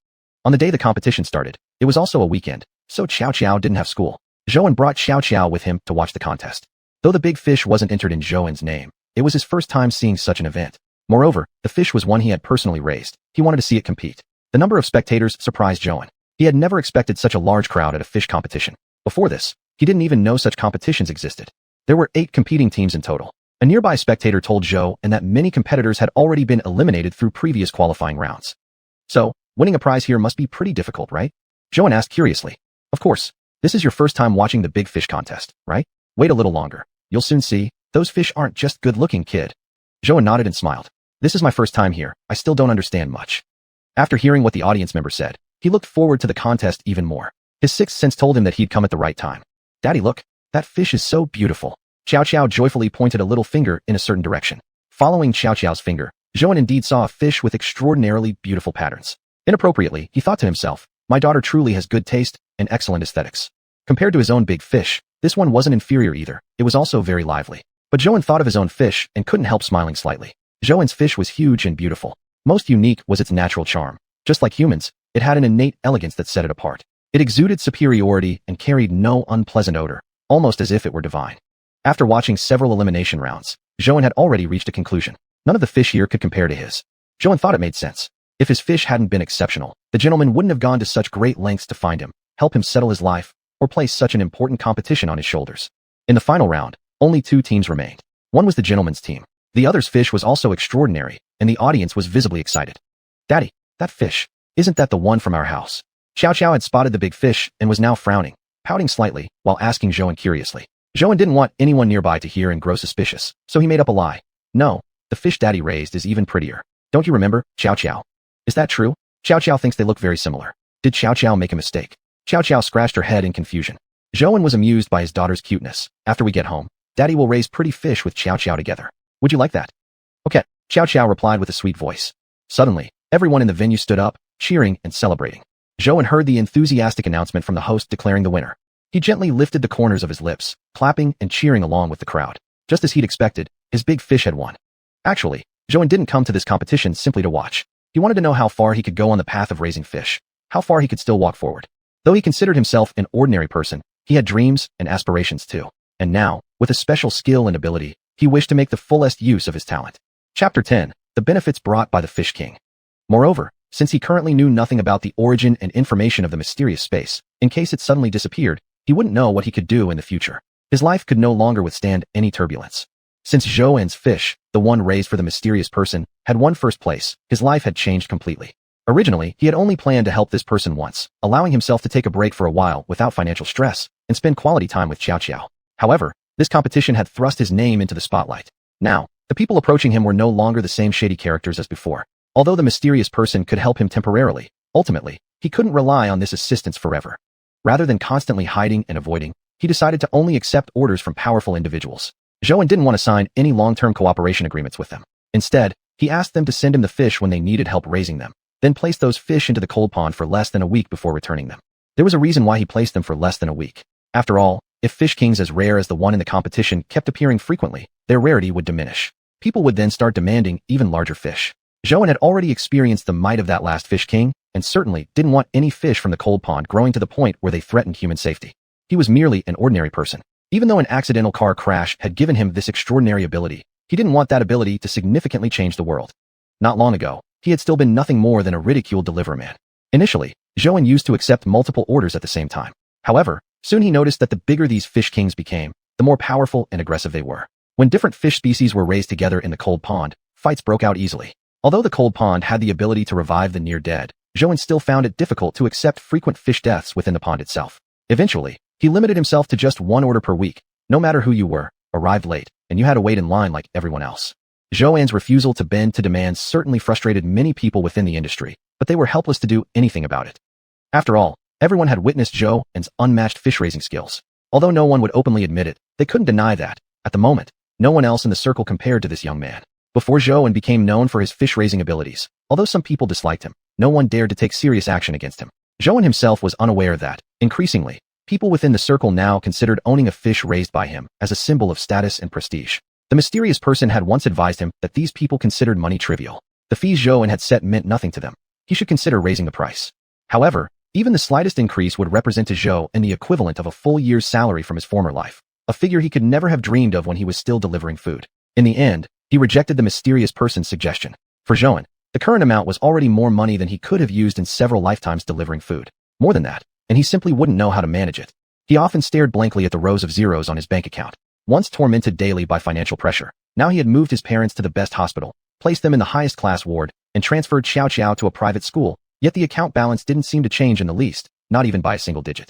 On the day the competition started, it was also a weekend, so Xiao didn't have school. Zhou brought Xiao with him to watch the contest. Though the big fish wasn't entered in Zhou's name, it was his first time seeing such an event. Moreover, the fish was one he had personally raised. He wanted to see it compete. The number of spectators surprised Zhou. He had never expected such a large crowd at a fish competition. Before this, he didn't even know such competitions existed. There were 8 competing teams in total. A nearby spectator told Zhou that many competitors had already been eliminated through previous qualifying rounds. So, winning a prize here must be pretty difficult, right? Zhou asked curiously. Of course, this is your first time watching the big fish contest, right? Wait a little longer. You'll soon see, those fish aren't just good-looking, kid. Zhou nodded and smiled. This is my first time here, I still don't understand much. After hearing what the audience member said, he looked forward to the contest even more. His sixth sense told him that he'd come at the right time. Daddy, look, that fish is so beautiful. Xiao joyfully pointed a little finger in a certain direction. Following Xiao's finger, Zhou indeed saw a fish with extraordinarily beautiful patterns. Inappropriately, he thought to himself, my daughter truly has good taste and excellent aesthetics. Compared to his own big fish, this one wasn't inferior either. It was also very lively. But Zhou thought of his own fish and couldn't help smiling slightly. Zhou's fish was huge and beautiful. Most unique was its natural charm. Just like humans, it had an innate elegance that set it apart. It exuded superiority and carried no unpleasant odor, almost as if it were divine. After watching several elimination rounds, Zhou had already reached a conclusion. None of the fish here could compare to his. Zhou thought it made sense. If his fish hadn't been exceptional, the gentleman wouldn't have gone to such great lengths to find him, help him settle his life, or place such an important competition on his shoulders. In the final round, only 2 teams remained. One was the gentleman's team. The other's fish was also extraordinary, and the audience was visibly excited. Daddy, that fish, isn't that the one from our house? Xiao had spotted the big fish and was now frowning, pouting slightly, while asking Zhou curiously. Zhou didn't want anyone nearby to hear and grow suspicious, so he made up a lie. No, the fish Daddy raised is even prettier. Don't you remember, Xiao? Is that true? Xiao thinks they look very similar. Did Xiao make a mistake? Xiao scratched her head in confusion. Zhou was amused by his daughter's cuteness. After we get home, Daddy will raise pretty fish with Xiao together. Would you like that? Okay, Xiao replied with a sweet voice. Suddenly, Everyone in the venue stood up, cheering and celebrating. Zhou heard the enthusiastic announcement from the host declaring the winner. He gently lifted the corners of his lips, clapping and cheering along with the crowd. Just as he'd expected, his big fish had won. Actually, Zhou didn't come to this competition simply to watch. He wanted to know how far he could go on the path of raising fish, how far he could still walk forward. Though he considered himself an ordinary person, he had dreams and aspirations too. And now, with a special skill and ability, he wished to make the fullest use of his talent. Chapter 10. The benefits brought by the Fish King. Moreover, since he currently knew nothing about the origin and information of the mysterious space, in case it suddenly disappeared, he wouldn't know what he could do in the future. His life could no longer withstand any turbulence. Since Zhou fish, the one raised for the mysterious person, had won first place, his life had changed completely. Originally, he had only planned to help this person once, allowing himself to take a break for a while without financial stress, and spend quality time with Xiao. However, this competition had thrust his name into the spotlight. Now, the people approaching him were no longer the same shady characters as before. Although the mysterious person could help him temporarily, ultimately, he couldn't rely on this assistance forever. Rather than constantly hiding and avoiding, he decided to only accept orders from powerful individuals. Zhou didn't want to sign any long-term cooperation agreements with them. Instead, he asked them to send him the fish when they needed help raising them, then place those fish into the cold pond for less than a week before returning them. There was a reason why he placed them for less than a week. After all, if fish kings as rare as the one in the competition kept appearing frequently, their rarity would diminish. People would then start demanding even larger fish. Zhou had already experienced the might of that last fish king, and certainly didn't want any fish from the cold pond growing to the point where they threatened human safety. He was merely an ordinary person. Even though an accidental car crash had given him this extraordinary ability, he didn't want that ability to significantly change the world. Not long ago, he had still been nothing more than a ridiculed deliveryman. Initially, Zhou used to accept multiple orders at the same time. However, soon he noticed that the bigger these fish kings became, the more powerful and aggressive they were. When different fish species were raised together in the cold pond, fights broke out easily. Although the cold pond had the ability to revive the near-dead, Zhou still found it difficult to accept frequent fish deaths within the pond itself. Eventually, he limited himself to just one order per week. No matter who you were, arrived late, and you had to wait in line like everyone else. Zhou's refusal to bend to demands certainly frustrated many people within the industry, but they were helpless to do anything about it. After all, everyone had witnessed Zhou's unmatched fish-raising skills. Although no one would openly admit it, they couldn't deny that, at the moment, no one else in the circle compared to this young man. Before Zhou became known for his fish-raising abilities, although some people disliked him, no one dared to take serious action against him. Zhou himself was unaware that, increasingly, people within the circle now considered owning a fish raised by him as a symbol of status and prestige. The mysterious person had once advised him that these people considered money trivial. The fees Zhou had set meant nothing to them. He should consider raising the price. However, even the slightest increase would represent to Zhou the equivalent of a full year's salary from his former life, a figure he could never have dreamed of when he was still delivering food. In the end, he rejected the mysterious person's suggestion. For Zhou, the current amount was already more money than he could have used in several lifetimes delivering food. More than that, and he simply wouldn't know how to manage it. He often stared blankly at the rows of zeros on his bank account. Once tormented daily by financial pressure, now he had moved his parents to the best hospital, placed them in the highest class ward, and transferred Xiao to a private school, yet the account balance didn't seem to change in the least, not even by a single digit.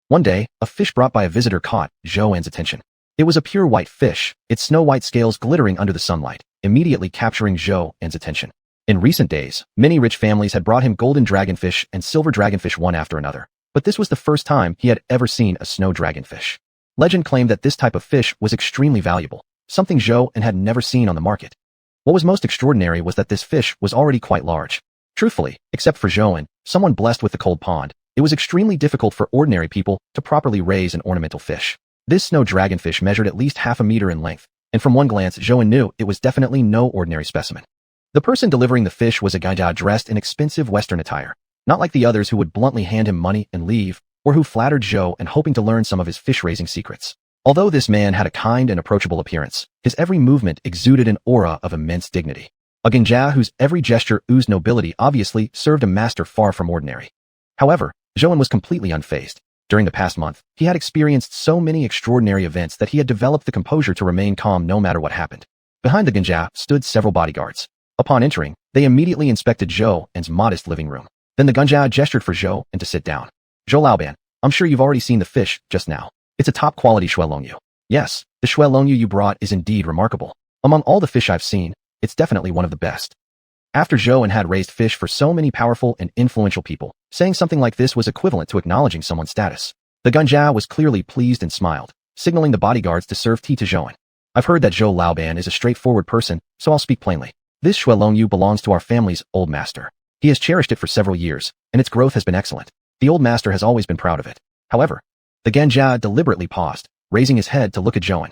One day, a fish brought by a visitor caught Zhou's attention. It was a pure white fish, its snow-white scales glittering under the sunlight, immediately capturing Zhou's attention. In recent days, many rich families had brought him golden dragonfish and silver dragonfish one after another, but this was the first time he had ever seen a snow dragonfish. Legend claimed that this type of fish was extremely valuable, something Zhou had never seen on the market. What was most extraordinary was that this fish was already quite large. Truthfully, except for Zhou, someone blessed with the cold pond, it was extremely difficult for ordinary people to properly raise an ornamental fish. This snow dragonfish measured at least half a meter in length, and from one glance Zhou knew it was definitely no ordinary specimen. The person delivering the fish was a guy dressed in expensive Western attire, not like the others who would bluntly hand him money and leave, or who flattered Zhou hoping to learn some of his fish-raising secrets. Although this man had a kind and approachable appearance, his every movement exuded an aura of immense dignity. A genjia whose every gesture oozed nobility obviously served a master far from ordinary. However, Zhou was completely unfazed. During the past month, he had experienced so many extraordinary events that he had developed the composure to remain calm no matter what happened. Behind the genjia stood several bodyguards. Upon entering, they immediately inspected Zhou's modest living room. Then the genjia gestured for Zhou to sit down. Zhou Laoban, I'm sure you've already seen the fish just now. It's a top-quality xiuxian. Yes, the xiuxian you brought is indeed remarkable. Among all the fish I've seen, it's definitely one of the best. After Zhou had raised fish for so many powerful and influential people, saying something like this was equivalent to acknowledging someone's status. The genjia was clearly pleased and smiled, signaling the bodyguards to serve tea to Zhou. I've heard that Zhou Laoban is a straightforward person, so I'll speak plainly. This xiuxian belongs to our family's old master. He has cherished it for several years, and its growth has been excellent. The old master has always been proud of it. However, the Genjia deliberately paused, raising his head to look at Zhou.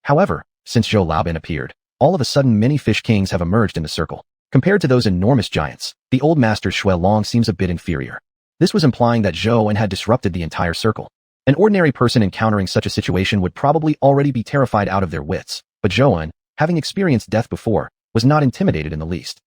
However, since Zhou Laobin appeared, all of a sudden many fish kings have emerged in the circle. Compared to those enormous giants, the old master's Shuelong seems a bit inferior. This was implying that Zhou had disrupted the entire circle. An ordinary person encountering such a situation would probably already be terrified out of their wits, but Zhou, having experienced death before, was not intimidated in the least.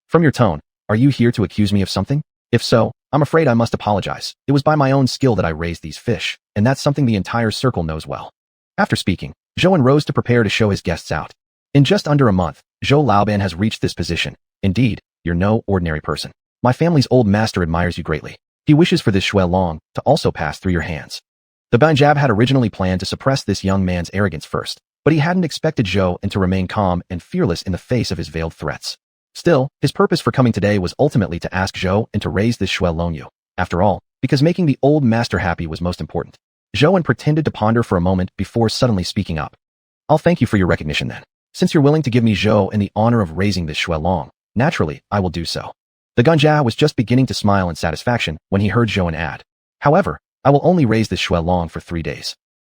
From your tone, are you here to accuse me of something? If so, I'm afraid I must apologize. It was by my own skill that I raised these fish, and that's something the entire circle knows well. After speaking, Zhou rose to prepare to show his guests out. In just under a month, Zhou Laobin has reached this position. Indeed, you're no ordinary person. My family's old master admires you greatly. He wishes for this Shuelong to also pass through your hands. The Banjab had originally planned to suppress this young man's arrogance first, but he hadn't expected Zhou to remain calm and fearless in the face of his veiled threats. Still, his purpose for coming today was ultimately to ask Zhou to raise this Shuelong. After all, because making the old master happy was most important. Zhou pretended to ponder for a moment before suddenly speaking up. I'll thank you for your recognition then. Since you're willing to give me Zhou the honor of raising this Shuelong, naturally, I will do so. The Genjia was just beginning to smile in satisfaction when he heard Zhou add. However, I will only raise this Shuelong for 3 days.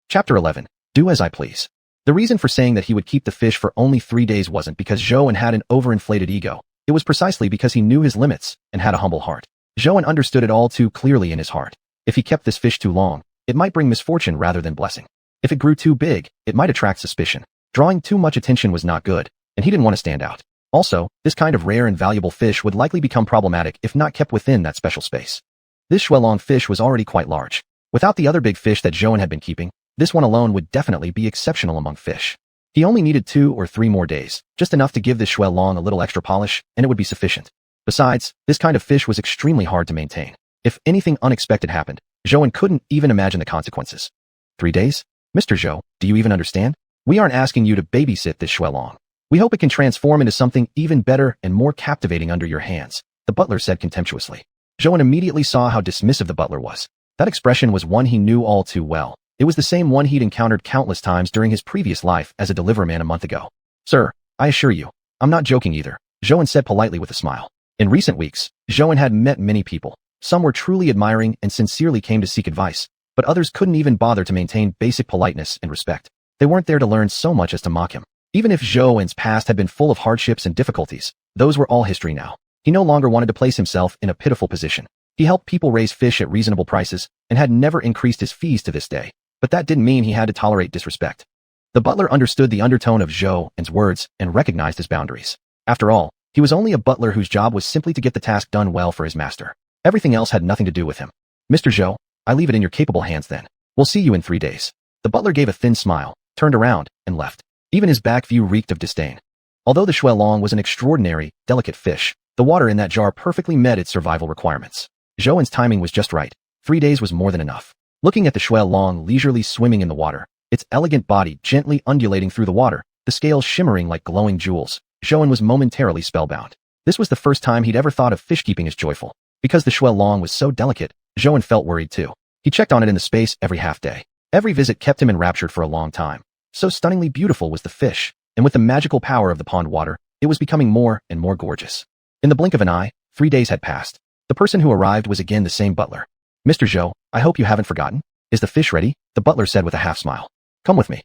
Chapter 11. Do as I please. The reason for saying that he would keep the fish for only 3 days wasn't because Zhou had an overinflated ego. It was precisely because he knew his limits and had a humble heart. Zhou understood it all too clearly in his heart. If he kept this fish too long, it might bring misfortune rather than blessing. If it grew too big, it might attract suspicion. Drawing too much attention was not good, and he didn't want to stand out. Also, this kind of rare and valuable fish would likely become problematic if not kept within that special space. This Shuelong fish was already quite large. Without the other big fish that Zhou had been keeping, this one alone would definitely be exceptional among fish. He only needed 2 or 3 more days, just enough to give this Shuelong a little extra polish, and it would be sufficient. Besides, this kind of fish was extremely hard to maintain. If anything unexpected happened, Zhou couldn't even imagine the consequences. 3 days? Mr. Zhou, do you even understand? We aren't asking you to babysit this Shuelong. We hope it can transform into something even better and more captivating under your hands, the butler said contemptuously. Zhou immediately saw how dismissive the butler was. That expression was one he knew all too well. It was the same one he'd encountered countless times during his previous life as a deliveryman a month ago. Sir, I assure you, I'm not joking either, Zhou said politely with a smile. In recent weeks, Zhou had met many people. Some were truly admiring and sincerely came to seek advice, but others couldn't even bother to maintain basic politeness and respect. They weren't there to learn so much as to mock him. Even if Zhou's past had been full of hardships and difficulties, those were all history now. He no longer wanted to place himself in a pitiful position. He helped people raise fish at reasonable prices and had never increased his fees to this day. But that didn't mean he had to tolerate disrespect. The butler understood the undertone of Zhou's words and recognized his boundaries. After all, he was only a butler whose job was simply to get the task done well for his master. Everything else had nothing to do with him. Mr. Zhou, I leave it in your capable hands then. We'll see you in 3 days. The butler gave a thin smile, turned around, and left. Even his back view reeked of disdain. Although the Shuelong was an extraordinary, delicate fish, the water in that jar perfectly met its survival requirements. Zhou's timing was just right. 3 days was more than enough. Looking at the Shuelong leisurely swimming in the water, its elegant body gently undulating through the water, the scales shimmering like glowing jewels, Zhou was momentarily spellbound. This was the first time he'd ever thought of fish keeping as joyful. Because the Shuelong was so delicate, Zhou felt worried too. He checked on it in the space every half day. Every visit kept him enraptured for a long time. So stunningly beautiful was the fish, and with the magical power of the pond water, it was becoming more and more gorgeous. In the blink of an eye, 3 days had passed. The person who arrived was again the same butler. Mr. Zhou, I hope you haven't forgotten. Is the fish ready? The butler said with a half smile. Come with me.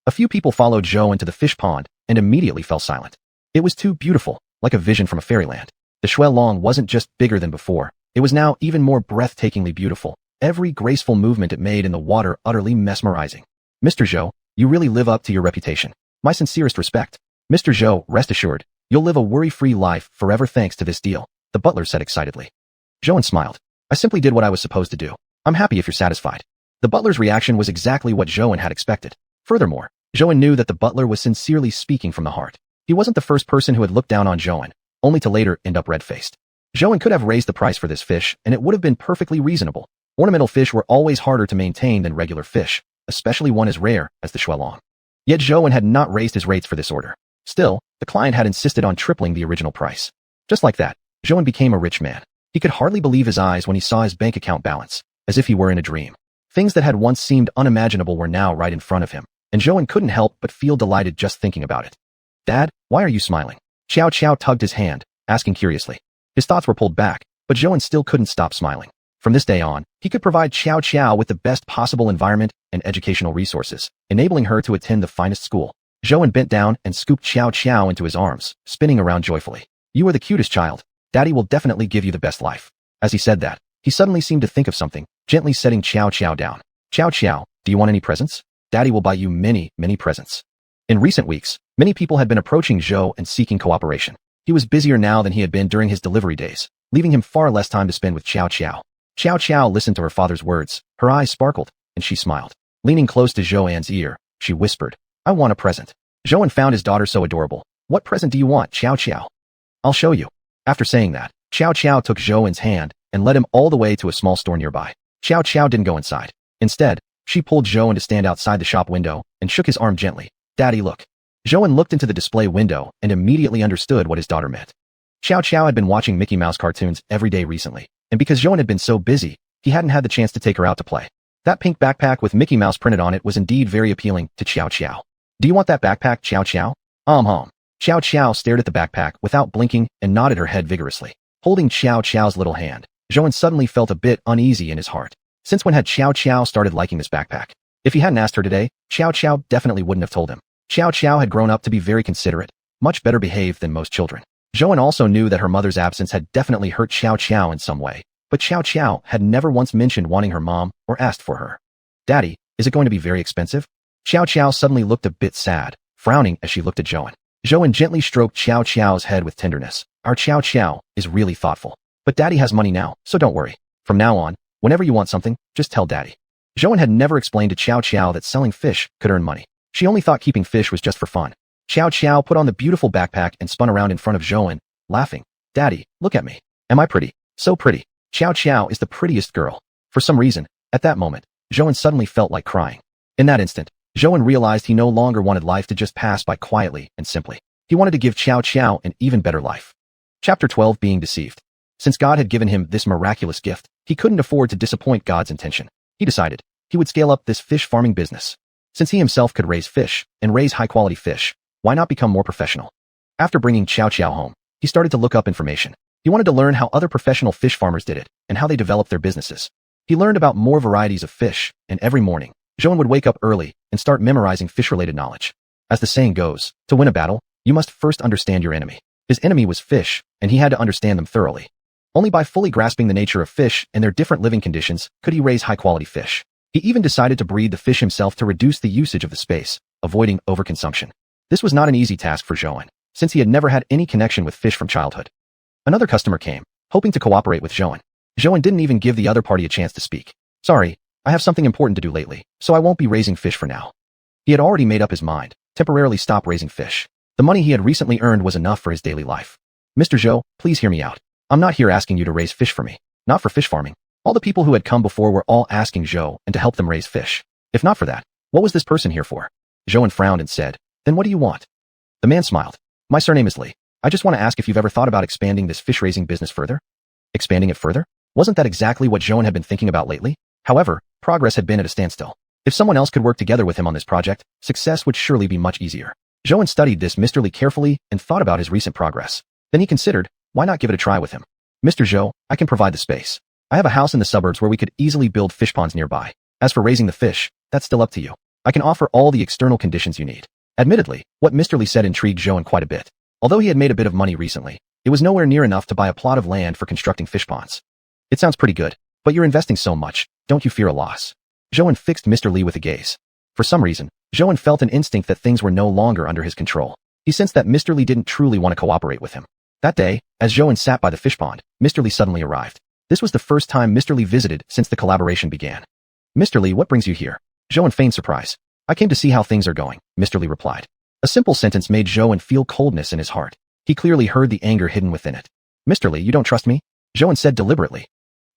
A few people followed Zhou into the fish pond and immediately fell silent. It was too beautiful, like a vision from a fairyland. The Shuelong wasn't just bigger than before. It was now even more breathtakingly beautiful. Every graceful movement it made in the water utterly mesmerizing. Mr. Zhou, you really live up to your reputation. My sincerest respect. Mr. Zhou, rest assured, you'll live a worry-free life forever thanks to this deal, the butler said excitedly. Zhou smiled. I simply did what I was supposed to do. I'm happy if you're satisfied. The butler's reaction was exactly what Zhou had expected. Furthermore, Zhou knew that the butler was sincerely speaking from the heart. He wasn't the first person who had looked down on Zhou, only to later end up red-faced. Zhou could have raised the price for this fish, and it would have been perfectly reasonable. Ornamental fish were always harder to maintain than regular fish, especially one as rare as the Shuelong. Yet Zhou had not raised his rates for this order. Still, the client had insisted on tripling the original price. Just like that, Zhou became a rich man. He could hardly believe his eyes when he saw his bank account balance, as if he were in a dream. Things that had once seemed unimaginable were now right in front of him, and Zhou couldn't help but feel delighted just thinking about it. Dad, why are you smiling? Xiao tugged his hand, asking curiously. His thoughts were pulled back, but Zhouan still couldn't stop smiling. From this day on, he could provide Xiao with the best possible environment and educational resources, enabling her to attend the finest school. Zhouan bent down and scooped Xiao into his arms, spinning around joyfully. You are the cutest child. Daddy will definitely give you the best life. As he said that, he suddenly seemed to think of something, gently setting Xiao down. Xiao, do you want any presents? Daddy will buy you many presents. In recent weeks, many people had been approaching Zhou and seeking cooperation. He was busier now than he had been during his delivery days, leaving him far less time to spend with Xiao. Xiao listened to her father's words, her eyes sparkled, and she smiled. Leaning close to Zhouan's ear, she whispered, I want a present. Zhouan found his daughter so adorable. What present do you want, Xiao? I'll show you. After saying that, Xiao took Zhouan's hand and led him all the way to a small store nearby. Xiao didn't go inside. Instead, she pulled Zhouan to stand outside the shop window and shook his arm gently. Daddy, look. Zhouan looked into the display window and immediately understood what his daughter meant. Xiao had been watching Mickey Mouse cartoons every day recently, and because Zhouan had been so busy, he hadn't had the chance to take her out to play. That pink backpack with Mickey Mouse printed on it was indeed very appealing to Xiao. Do you want that backpack, Xiao? Xiao stared at the backpack without blinking and nodded her head vigorously. Holding Xiao's little hand, Zhouan suddenly felt a bit uneasy in his heart. Since when had Xiao started liking this backpack? If he hadn't asked her today, Xiao definitely wouldn't have told him. Xiao had grown up to be very considerate, much better behaved than most children. Zhouan also knew that her mother's absence had definitely hurt Xiao in some way, but Xiao had never once mentioned wanting her mom or asked for her. Daddy, is it going to be very expensive? Xiao suddenly looked a bit sad, frowning as she looked at Zhouan. Zhouan gently stroked Xiao's head with tenderness. Our Xiao is really thoughtful. But Daddy has money now, so don't worry. From now on, whenever you want something, just tell Daddy. Zhouan had never explained to Xiao that selling fish could earn money. She only thought keeping fish was just for fun. Xiao put on the beautiful backpack and spun around in front of Zhouan, laughing. Daddy, look at me. Am I pretty? So pretty. Xiao is the prettiest girl. For some reason, at that moment, Zhouan suddenly felt like crying. In that instant, Zhouan realized he no longer wanted life to just pass by quietly and simply. He wanted to give Xiao an even better life. Chapter 12, Being Deceived. Since God had given him this miraculous gift, he couldn't afford to disappoint God's intention. He decided he would scale up this fish farming business. Since he himself could raise fish and raise high-quality fish, why not become more professional? After bringing Xiao home, he started to look up information. He wanted to learn how other professional fish farmers did it and how they developed their businesses. He learned about more varieties of fish, and every morning, Zhouan would wake up early and start memorizing fish-related knowledge. As the saying goes, to win a battle, you must first understand your enemy. His enemy was fish, and he had to understand them thoroughly. Only by fully grasping the nature of fish and their different living conditions could he raise high-quality fish. He even decided to breed the fish himself to reduce the usage of the space, avoiding overconsumption. This was not an easy task for Zhouan, since he had never had any connection with fish from childhood. Another customer came, hoping to cooperate with Zhouan. Zhouan didn't even give the other party a chance to speak. Sorry, I have something important to do lately, so I won't be raising fish for now. He had already made up his mind, temporarily stop raising fish. The money he had recently earned was enough for his daily life. Mr. Zhou, please hear me out. I'm not here asking you to raise fish for me, not for fish farming. All the people who had come before were all asking Zhou and to help them raise fish. If not for that, what was this person here for? Zhouan frowned and said, then what do you want? The man smiled. My surname is Li. I just want to ask if you've ever thought about expanding this fish-raising business further? Expanding it further? Wasn't that exactly what Zhouan had been thinking about lately? However, progress had been at a standstill. If someone else could work together with him on this project, success would surely be much easier. Zhouan studied this Mr. Li carefully and thought about his recent progress. Then he considered, why not give it a try with him? Mr. Zhou, I can provide the space. I have a house in the suburbs where we could easily build fish ponds nearby. As for raising the fish, that's still up to you. I can offer all the external conditions you need. Admittedly, what Mr. Li said intrigued Zhouan quite a bit. Although he had made a bit of money recently, it was nowhere near enough to buy a plot of land for constructing fish ponds. It sounds pretty good, but you're investing so much, don't you fear a loss? Zhouan fixed Mr. Li with a gaze. For some reason, Zhouan felt an instinct that things were no longer under his control. He sensed that Mr. Li didn't truly want to cooperate with him. That day, as Zhouan sat by the fish pond, Mr. Li suddenly arrived. This was the first time Mr. Li visited since the collaboration began. Mr. Li, what brings you here? Zhouan feigned surprise. I came to see how things are going, Mr. Li replied. A simple sentence made Zhouan feel coldness in his heart. He clearly heard the anger hidden within it. Mr. Li, you don't trust me? Zhouan said deliberately.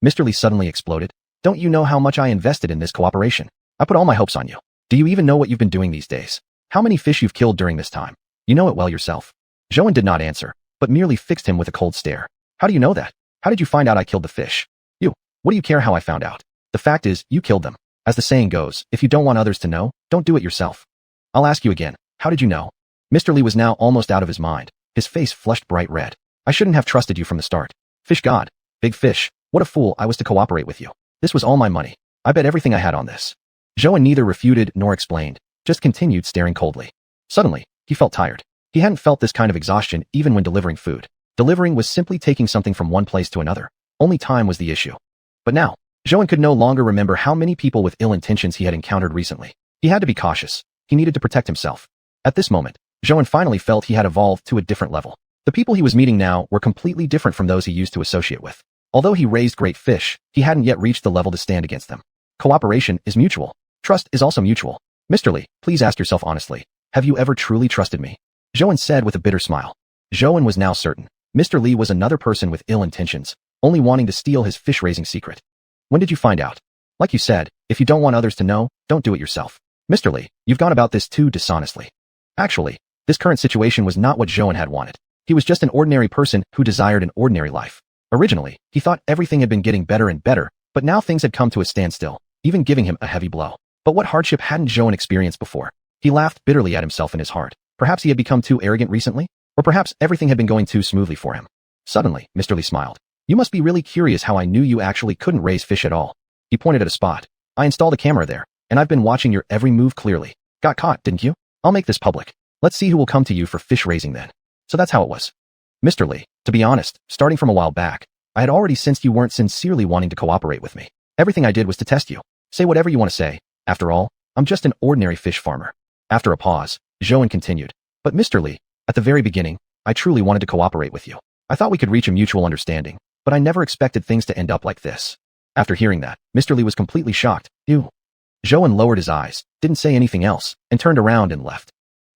Mr. Li suddenly exploded. Don't you know how much I invested in this cooperation? I put all my hopes on you. Do you even know what you've been doing these days? How many fish you've killed during this time? You know it well yourself. Zhouan did not answer, but merely fixed him with a cold stare. How do you know that? How did you find out I killed the fish? You. What do you care how I found out? The fact is, you killed them. As the saying goes, if you don't want others to know, don't do it yourself. I'll ask you again, how did you know? Mr. Li was now almost out of his mind. His face flushed bright red. I shouldn't have trusted you from the start. Fish god. Big fish. What a fool I was to cooperate with you. This was all my money. I bet everything I had on this. Zhou neither refuted nor explained, just continued staring coldly. Suddenly, he felt tired. He hadn't felt this kind of exhaustion even when delivering food. Delivering was simply taking something from one place to another. Only time was the issue. But now, Zhou could no longer remember how many people with ill intentions he had encountered recently. He had to be cautious. He needed to protect himself. At this moment, Zhou finally felt he had evolved to a different level. The people he was meeting now were completely different from those he used to associate with. Although he raised great fish, he hadn't yet reached the level to stand against them. Cooperation is mutual. Trust is also mutual. Mr. Li, please ask yourself honestly, have you ever truly trusted me? Zhou said with a bitter smile. Zhou was now certain. Mr. Li was another person with ill intentions, only wanting to steal his fish-raising secret. When did you find out? Like you said, if you don't want others to know, don't do it yourself. Mr. Li, you've gone about this too dishonestly. Actually, this current situation was not what Zhou had wanted. He was just an ordinary person who desired an ordinary life. Originally, he thought everything had been getting better and better, but now things had come to a standstill, even giving him a heavy blow. But what hardship hadn't Zhou experienced before? He laughed bitterly at himself in his heart. Perhaps he had become too arrogant recently? Or perhaps everything had been going too smoothly for him. Suddenly, Mr. Li smiled. You must be really curious how I knew you actually couldn't raise fish at all. He pointed at a spot. I installed a camera there, and I've been watching your every move clearly. Got caught, didn't you? I'll make this public. Let's see who will come to you for fish raising then. So that's how it was. Mr. Li, to be honest, starting from a while back, I had already sensed you weren't sincerely wanting to cooperate with me. Everything I did was to test you. Say whatever you want to say. After all, I'm just an ordinary fish farmer. After a pause, Zhou continued. But Mr. Li, at the very beginning, I truly wanted to cooperate with you. I thought we could reach a mutual understanding, but I never expected things to end up like this. After hearing that, Mr. Li was completely shocked. You. Zhou lowered his eyes, didn't say anything else, and turned around and left.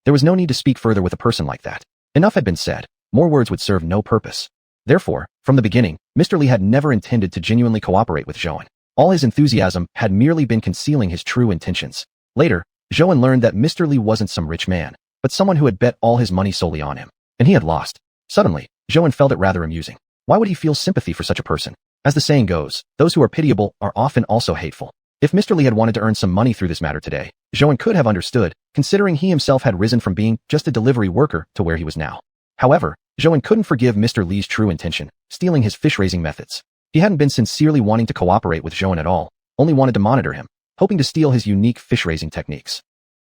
There was no need to speak further with a person like that. Enough had been said. More words would serve no purpose. Therefore, from the beginning, Mr. Li had never intended to genuinely cooperate with Zhou. All his enthusiasm had merely been concealing his true intentions. Later, Zhou learned that Mr. Li wasn't some rich man, but someone who had bet all his money solely on him. And he had lost. Suddenly, Zhou felt it rather amusing. Why would he feel sympathy for such a person? As the saying goes, those who are pitiable are often also hateful. If Mr. Li had wanted to earn some money through this matter today, Zhou could have understood, considering he himself had risen from being just a delivery worker to where he was now. However, Zhou couldn't forgive Mr. Li's true intention, stealing his fish-raising methods. He hadn't been sincerely wanting to cooperate with Zhou at all, only wanted to monitor him, hoping to steal his unique fish-raising techniques.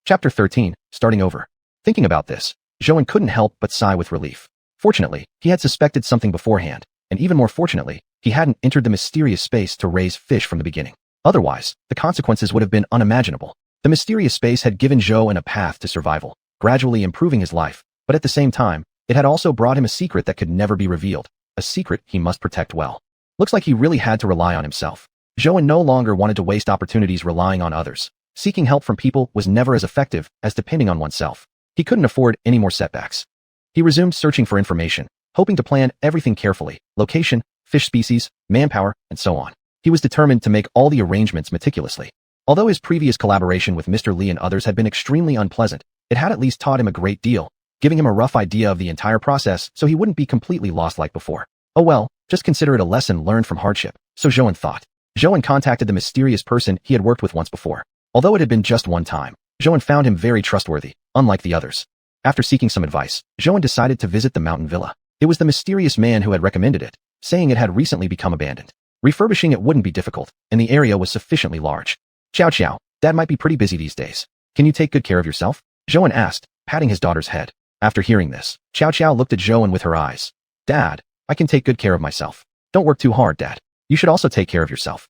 Chapter 13, starting over. Thinking about this, Zhou couldn't help but sigh with relief. Fortunately, he had suspected something beforehand, and even more fortunately, he hadn't entered the mysterious space to raise fish from the beginning. Otherwise, the consequences would have been unimaginable. The mysterious space had given Zhou a path to survival, gradually improving his life, but at the same time, it had also brought him a secret that could never be revealed, a secret he must protect well. Looks like he really had to rely on himself. Zhou no longer wanted to waste opportunities relying on others. Seeking help from people was never as effective as depending on oneself. He couldn't afford any more setbacks. He resumed searching for information, hoping to plan everything carefully: location, fish species, manpower, and so on. He was determined to make all the arrangements meticulously. Although his previous collaboration with Mr. Li and others had been extremely unpleasant, it had at least taught him a great deal, giving him a rough idea of the entire process so he wouldn't be completely lost like before. Oh well, just consider it a lesson learned from hardship, so Zhou thought. Zhou contacted the mysterious person he had worked with once before. Although it had been just one time, Zhou found him very trustworthy, unlike the others. After seeking some advice, Zhou decided to visit the mountain villa. It was the mysterious man who had recommended it, saying it had recently become abandoned. Refurbishing it wouldn't be difficult, and the area was sufficiently large. Xiao, Dad might be pretty busy these days. Can you take good care of yourself? Zhou asked, patting his daughter's head. After hearing this, Xiao looked at Zhou with her eyes. Dad, I can take good care of myself. Don't work too hard, Dad. You should also take care of yourself.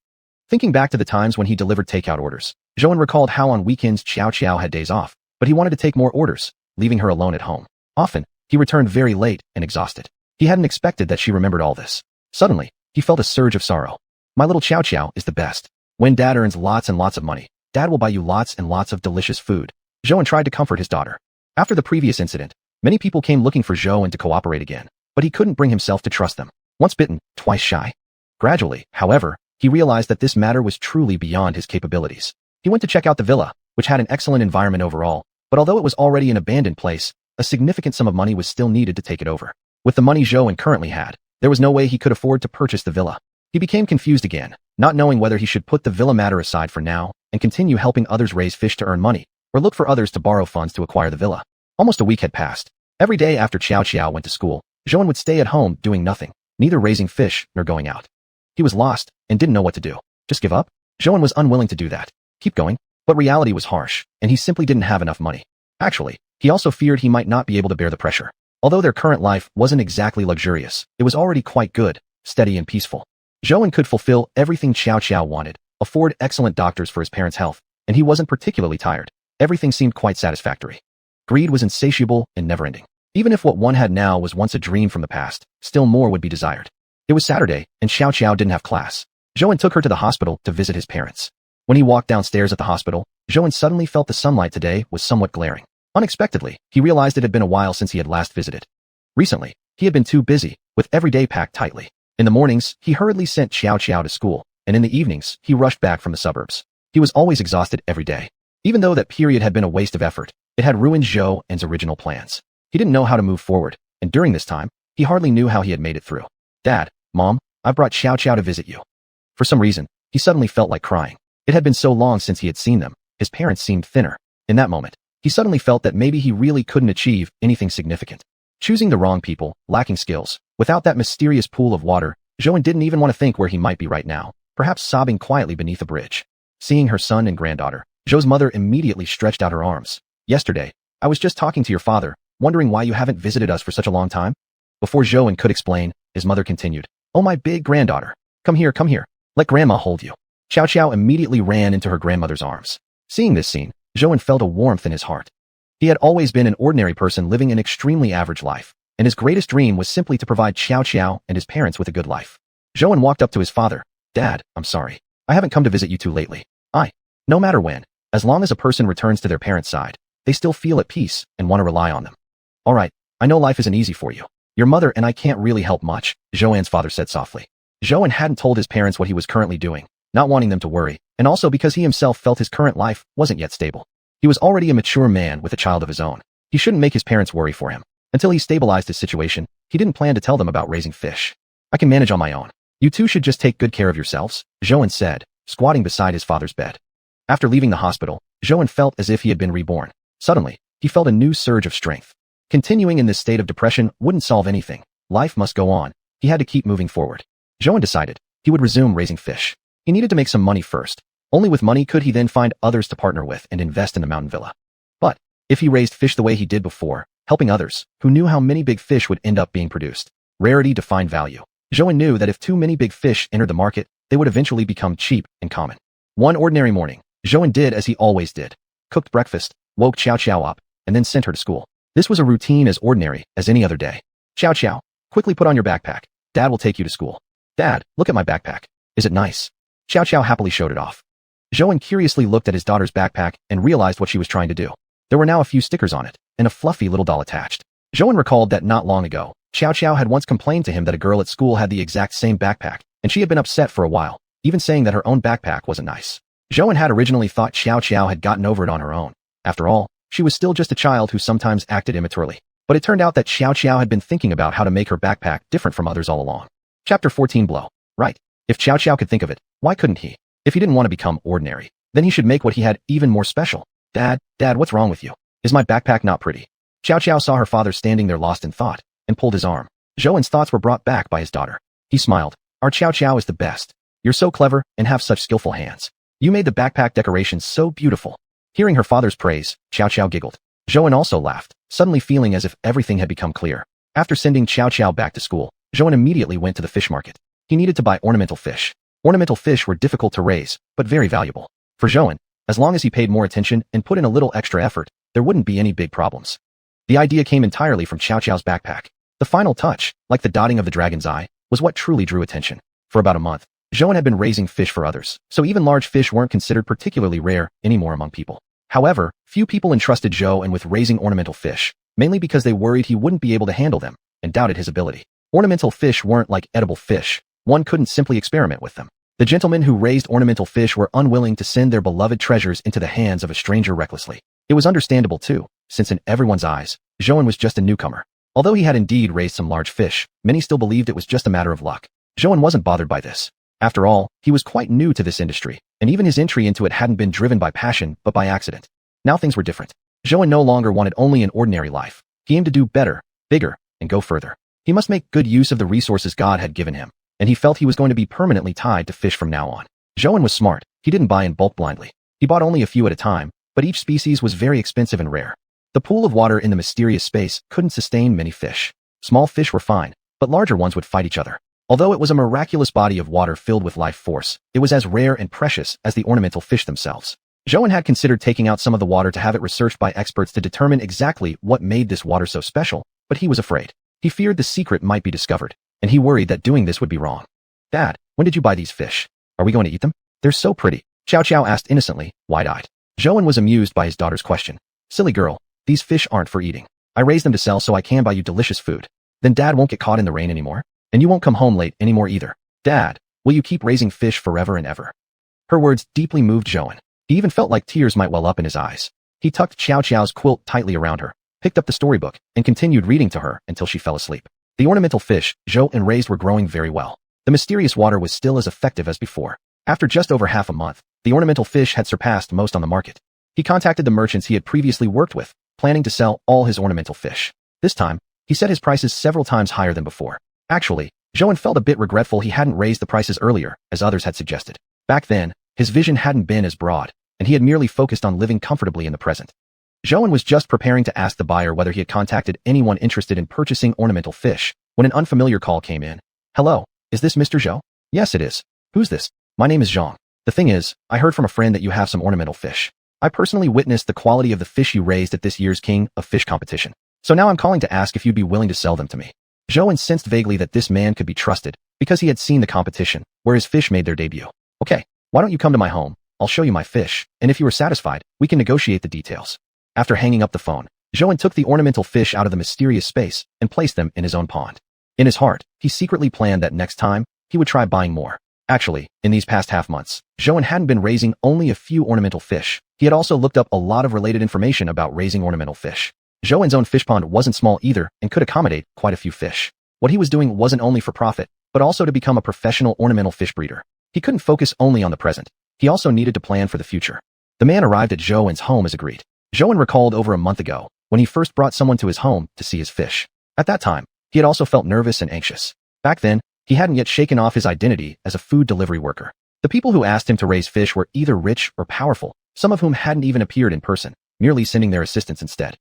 Thinking back to the times when he delivered takeout orders, Zhou recalled how on weekends Xiao had days off, but he wanted to take more orders, leaving her alone at home. Often, he returned very late and exhausted. He hadn't expected that she remembered all this. Suddenly, he felt a surge of sorrow. My little Xiao is the best. When Dad earns lots and lots of money, Dad will buy you lots and lots of delicious food. Zhou tried to comfort his daughter. After the previous incident, many people came looking for Zhou to cooperate again, but he couldn't bring himself to trust them. Once bitten, twice shy. Gradually, however, he realized that this matter was truly beyond his capabilities. He went to check out the villa, which had an excellent environment overall, but although it was already an abandoned place, a significant sum of money was still needed to take it over. With the money Zhou currently had, there was no way he could afford to purchase the villa. He became confused again, not knowing whether he should put the villa matter aside for now and continue helping others raise fish to earn money, or look for others to borrow funds to acquire the villa. Almost a week had passed. Every day after Xiao went to school, Zhou would stay at home doing nothing. neither raising fish nor going out. He was lost and didn't know what to do. Just give up? Zhouan was unwilling to do that. Keep going? But reality was harsh, and he simply didn't have enough money. Actually, he also feared he might not be able to bear the pressure. Although their current life wasn't exactly luxurious, it was already quite good, steady and peaceful. Zhouan could fulfill everything Xiao wanted, afford excellent doctors for his parents' health, and he wasn't particularly tired. Everything seemed quite satisfactory. Greed was insatiable and never-ending. Even if what one had now was once a dream from the past, still more would be desired. It was Saturday, and Xiao didn't have class. Zhouan took her to the hospital to visit his parents. When he walked downstairs at the hospital, Zhouan suddenly felt the sunlight today was somewhat glaring. Unexpectedly, he realized it had been a while since he had last visited. Recently, he had been too busy, with every day packed tightly. In the mornings, he hurriedly sent Xiao to school, and in the evenings, he rushed back from the suburbs. He was always exhausted every day. Even though that period had been a waste of effort, it had ruined Zhouan's original plans. He didn't know how to move forward, and during this time, he hardly knew how he had made it through. Dad, Mom, I've brought Xiao to visit you. For some reason, he suddenly felt like crying. It had been so long since he had seen them. His parents seemed thinner. In that moment, he suddenly felt that maybe he really couldn't achieve anything significant. Choosing the wrong people, lacking skills, without that mysterious pool of water, Zhouan didn't even want to think where he might be right now, perhaps sobbing quietly beneath a bridge. Seeing her son and granddaughter, Zhou's mother immediately stretched out her arms. Yesterday, I was just talking to your father, wondering why you haven't visited us for such a long time. Before Zhouan could explain, his mother continued, "Oh, my big granddaughter. Come here. Let grandma hold you." Xiao immediately ran into her grandmother's arms. Seeing this scene, Zhouan felt a warmth in his heart. He had always been an ordinary person living an extremely average life, and his greatest dream was simply to provide Xiao and his parents with a good life. Zhouan walked up to his father. "Dad, I'm sorry. I haven't come to visit you too lately. No matter when, as long as a person returns to their parents' side, they still feel at peace and want to rely on them. All right, I know life isn't easy for you. Your mother and I can't really help much," Zhouan's father said softly. Zhouan hadn't told his parents what he was currently doing, not wanting them to worry, and also because he himself felt his current life wasn't yet stable. He was already a mature man with a child of his own. He shouldn't make his parents worry for him. Until he stabilized his situation, he didn't plan to tell them about raising fish. "I can manage on my own. You two should just take good care of yourselves," Zhouan said, squatting beside his father's bed. After leaving the hospital, Zhouan felt as if he had been reborn. Suddenly, he felt a new surge of strength. Continuing in this state of depression wouldn't solve anything. Life must go on. He had to keep moving forward. Zhouan decided he would resume raising fish. He needed to make some money first. Only with money could he then find others to partner with and invest in the mountain villa. But if he raised fish the way he did before, helping others, who knew how many big fish would end up being produced, rarity defined value. Zhouan knew that if too many big fish entered the market, they would eventually become cheap and common. One ordinary morning, Zhouan did as he always did. Cooked breakfast, woke Xiao up, and then sent her to school. This was a routine as ordinary as any other day. "Xiao, quickly put on your backpack. Dad will take you to school." "Dad, look at my backpack. Is it nice?" Xiao happily showed it off. Zhouan curiously looked at his daughter's backpack and realized what she was trying to do. There were now a few stickers on it, and a fluffy little doll attached. Zhouan recalled that not long ago, Xiao had once complained to him that a girl at school had the exact same backpack, and she had been upset for a while, even saying that her own backpack wasn't nice. Zhouan had originally thought Xiao had gotten over it on her own. After all, she was still just a child who sometimes acted immaturely. But it turned out that Xiao had been thinking about how to make her backpack different from others all along. Chapter 14 Blow. Right. If Xiao could think of it, why couldn't he? If he didn't want to become ordinary, then he should make what he had even more special. Dad, what's wrong with you? Is my backpack not pretty?" Xiao saw her father standing there lost in thought, and pulled his arm. Zhouan's thoughts were brought back by his daughter. He smiled. "Our Xiao is the best. You're so clever and have such skillful hands. You made the backpack decorations so beautiful." Hearing her father's praise, Xiao giggled. Zhouan also laughed, suddenly feeling as if everything had become clear. After sending Xiao back to school, Zhouan immediately went to the fish market. He needed to buy ornamental fish. Ornamental fish were difficult to raise, but very valuable. For Zhouan, as long as he paid more attention and put in a little extra effort, there wouldn't be any big problems. The idea came entirely from Xiao's backpack. The final touch, like the dotting of the dragon's eye, was what truly drew attention. For about a month, Zhouan had been raising fish for others, so even large fish weren't considered particularly rare anymore among people. However, few people entrusted Zhouan with raising ornamental fish, mainly because they worried he wouldn't be able to handle them, and doubted his ability. Ornamental fish weren't like edible fish. One couldn't simply experiment with them. The gentlemen who raised ornamental fish were unwilling to send their beloved treasures into the hands of a stranger recklessly. It was understandable too, since in everyone's eyes, Zhouan was just a newcomer. Although he had indeed raised some large fish, many still believed it was just a matter of luck. Zhouan wasn't bothered by this. After all, he was quite new to this industry, and even his entry into it hadn't been driven by passion but by accident. Now things were different. Zhouan no longer wanted only an ordinary life. He aimed to do better, bigger, and go further. He must make good use of the resources God had given him, and he felt he was going to be permanently tied to fish from now on. Zhouan was smart. He didn't buy in bulk blindly. He bought only a few at a time, but each species was very expensive and rare. The pool of water in the mysterious space couldn't sustain many fish. Small fish were fine, but larger ones would fight each other. Although it was a miraculous body of water filled with life force, it was as rare and precious as the ornamental fish themselves. Zhouan had considered taking out some of the water to have it researched by experts to determine exactly what made this water so special, but he was afraid. He feared the secret might be discovered, and he worried that doing this would be wrong. Dad, when did you buy these fish? Are we going to eat them? They're so pretty, Xiao asked innocently, wide-eyed. Zhouan was amused by his daughter's question. Silly girl, these fish aren't for eating. I raise them to sell so I can buy you delicious food. Then Dad won't get caught in the rain anymore, and you won't come home late anymore either. Dad, will you keep raising fish forever and ever? Her words deeply moved Zhouan. He even felt like tears might well up in his eyes. He tucked Xiao's quilt tightly around her, picked up the storybook, and continued reading to her until she fell asleep. The ornamental fish Zhouan raised were growing very well. The mysterious water was still as effective as before. After just over half a month, the ornamental fish had surpassed most on the market. He contacted the merchants he had previously worked with, planning to sell all his ornamental fish. This time, he set his prices several times higher than before. Actually, Zhouan felt a bit regretful he hadn't raised the prices earlier, as others had suggested. Back then, his vision hadn't been as broad, and he had merely focused on living comfortably in the present. Zhouan was just preparing to ask the buyer whether he had contacted anyone interested in purchasing ornamental fish, when an unfamiliar call came in. Hello, is this Mr. Zhou? Yes, it is. Who's this? My name is Zhang. The thing is, I heard from a friend that you have some ornamental fish. I personally witnessed the quality of the fish you raised at this year's King of Fish competition. So now I'm calling to ask if you'd be willing to sell them to me. Zhouan sensed vaguely that this man could be trusted, because he had seen the competition, where his fish made their debut. Okay, why don't you come to my home? I'll show you my fish, and if you are satisfied, we can negotiate the details. After hanging up the phone, Zhouan took the ornamental fish out of the mysterious space and placed them in his own pond. In his heart, he secretly planned that next time, he would try buying more. Actually, in these past half months, Zhouan hadn't been raising only a few ornamental fish. He had also looked up a lot of related information about raising ornamental fish. Zhouan's own fish pond wasn't small either and could accommodate quite a few fish. What he was doing wasn't only for profit, but also to become a professional ornamental fish breeder. He couldn't focus only on the present. He also needed to plan for the future. The man arrived at Zhouan's home as agreed. Zhouan recalled over a month ago, when he first brought someone to his home to see his fish. At that time, he had also felt nervous and anxious. Back then, he hadn't yet shaken off his identity as a food delivery worker. The people who asked him to raise fish were either rich or powerful, some of whom hadn't even appeared in person, merely sending their assistants instead.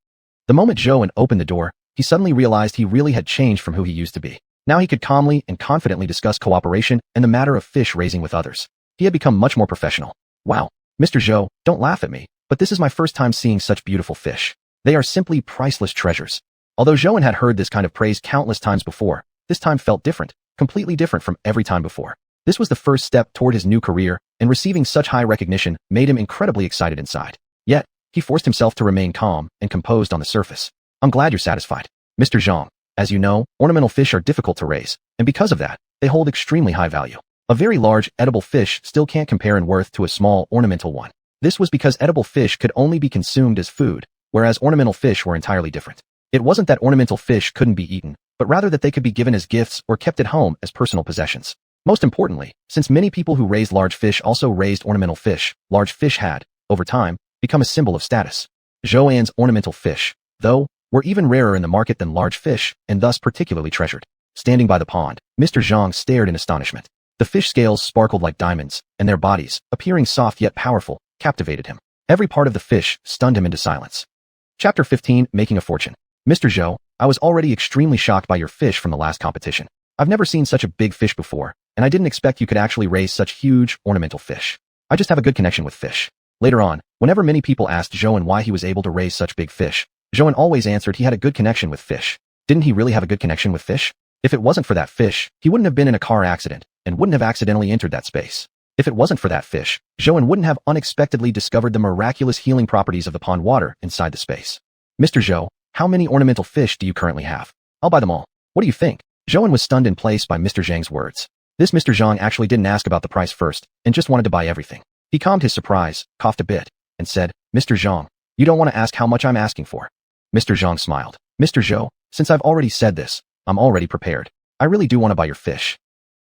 The moment Zhouan opened the door, he suddenly realized he really had changed from who he used to be. Now he could calmly and confidently discuss cooperation and the matter of fish raising with others. He had become much more professional. Wow, Mr. Zhou, don't laugh at me, but this is my first time seeing such beautiful fish. They are simply priceless treasures. Although Zhouan had heard this kind of praise countless times before, this time felt different, completely different from every time before. This was the first step toward his new career, and receiving such high recognition made him incredibly excited inside. Yet, he forced himself to remain calm and composed on the surface. I'm glad you're satisfied. Mr. Zhang, as you know, ornamental fish are difficult to raise, and because of that, they hold extremely high value. A very large, edible fish still can't compare in worth to a small, ornamental one. This was because edible fish could only be consumed as food, whereas ornamental fish were entirely different. It wasn't that ornamental fish couldn't be eaten, but rather that they could be given as gifts or kept at home as personal possessions. Most importantly, since many people who raised large fish also raised ornamental fish, large fish had, over time, become a symbol of status. Zhouan's ornamental fish, though, were even rarer in the market than large fish, and thus particularly treasured. Standing by the pond, Mr. Zhang stared in astonishment. The fish scales sparkled like diamonds, and their bodies, appearing soft yet powerful, captivated him. Every part of the fish stunned him into silence. Chapter 15, Making a Fortune. Mr. Zhou, I was already extremely shocked by your fish from the last competition. I've never seen such a big fish before, and I didn't expect you could actually raise such huge, ornamental fish. I just have a good connection with fish. Later on, whenever many people asked Zhouan why he was able to raise such big fish, Zhouan always answered he had a good connection with fish. Didn't he really have a good connection with fish? If it wasn't for that fish, he wouldn't have been in a car accident, and wouldn't have accidentally entered that space. If it wasn't for that fish, Zhouan wouldn't have unexpectedly discovered the miraculous healing properties of the pond water inside the space. Mr. Zhou, how many ornamental fish do you currently have? I'll buy them all. What do you think? Zhouan was stunned in place by Mr. Zhang's words. This Mr. Zhang actually didn't ask about the price first, and just wanted to buy everything. He calmed his surprise, coughed a bit, and said, Mr. Zhang, you don't want to ask how much I'm asking for. Mr. Zhang smiled. Mr. Zhou, since I've already said this, I'm already prepared. I really do want to buy your fish.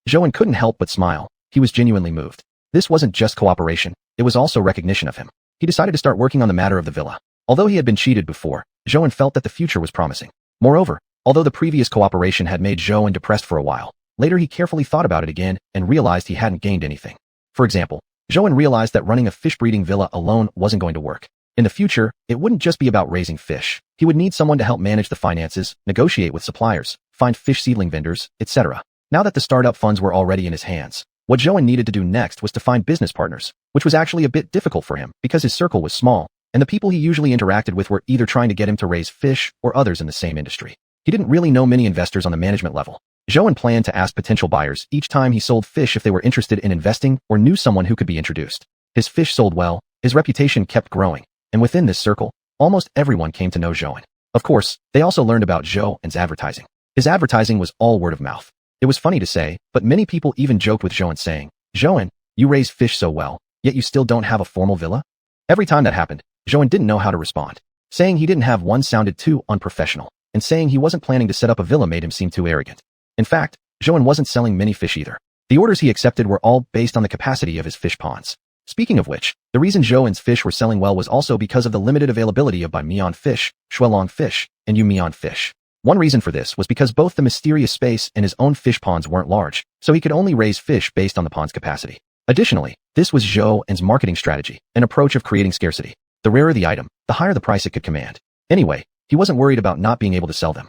Zhouan couldn't help but smile. He was genuinely moved. This wasn't just cooperation, it was also recognition of him. He decided to start working on the matter of the villa. Although he had been cheated before, Zhouan felt that the future was promising. Moreover, Although the previous cooperation had made Zhou depressed for a while, later he carefully thought about it again and realized he hadn't gained anything. For example, Zhou realized that running a fish breeding villa alone wasn't going to work. In the future, it wouldn't just be about raising fish. He would need someone to help manage the finances, negotiate with suppliers, find fish seedling vendors, etc. Now that the startup funds were already in his hands, what Zhou needed to do next was to find business partners, which was actually a bit difficult for him because his circle was small, and the people he usually interacted with were either trying to get him to raise fish or others in the same industry. He didn't really know many investors on the management level. Zhou planned to ask potential buyers each time he sold fish if they were interested in investing or knew someone who could be introduced. His fish sold well, his reputation kept growing, and within this circle, almost everyone came to know Zhou. Of course, they also learned about Zhou's advertising. His advertising was all word of mouth. It was funny to say, but many people even joked with Zhou saying, "Zhou, you raise fish so well, yet you still don't have a formal villa?" Every time that happened, Zhou didn't know how to respond. Saying he didn't have one sounded too unprofessional, and saying he wasn't planning to set up a villa made him seem too arrogant. In fact, Zhou wasn't selling many fish either. The orders he accepted were all based on the capacity of his fish ponds. Speaking of which, the reason Zhou's fish were selling well was also because of the limited availability of Bai Mian fish, Shuelong fish, and Yu Mian fish. One reason for this was because both the mysterious space and his own fish ponds weren't large, so he could only raise fish based on the pond's capacity. Additionally, this was Zhou's marketing strategy, an approach of creating scarcity. The rarer the item, the higher the price it could command. Anyway, he wasn't worried about not being able to sell them.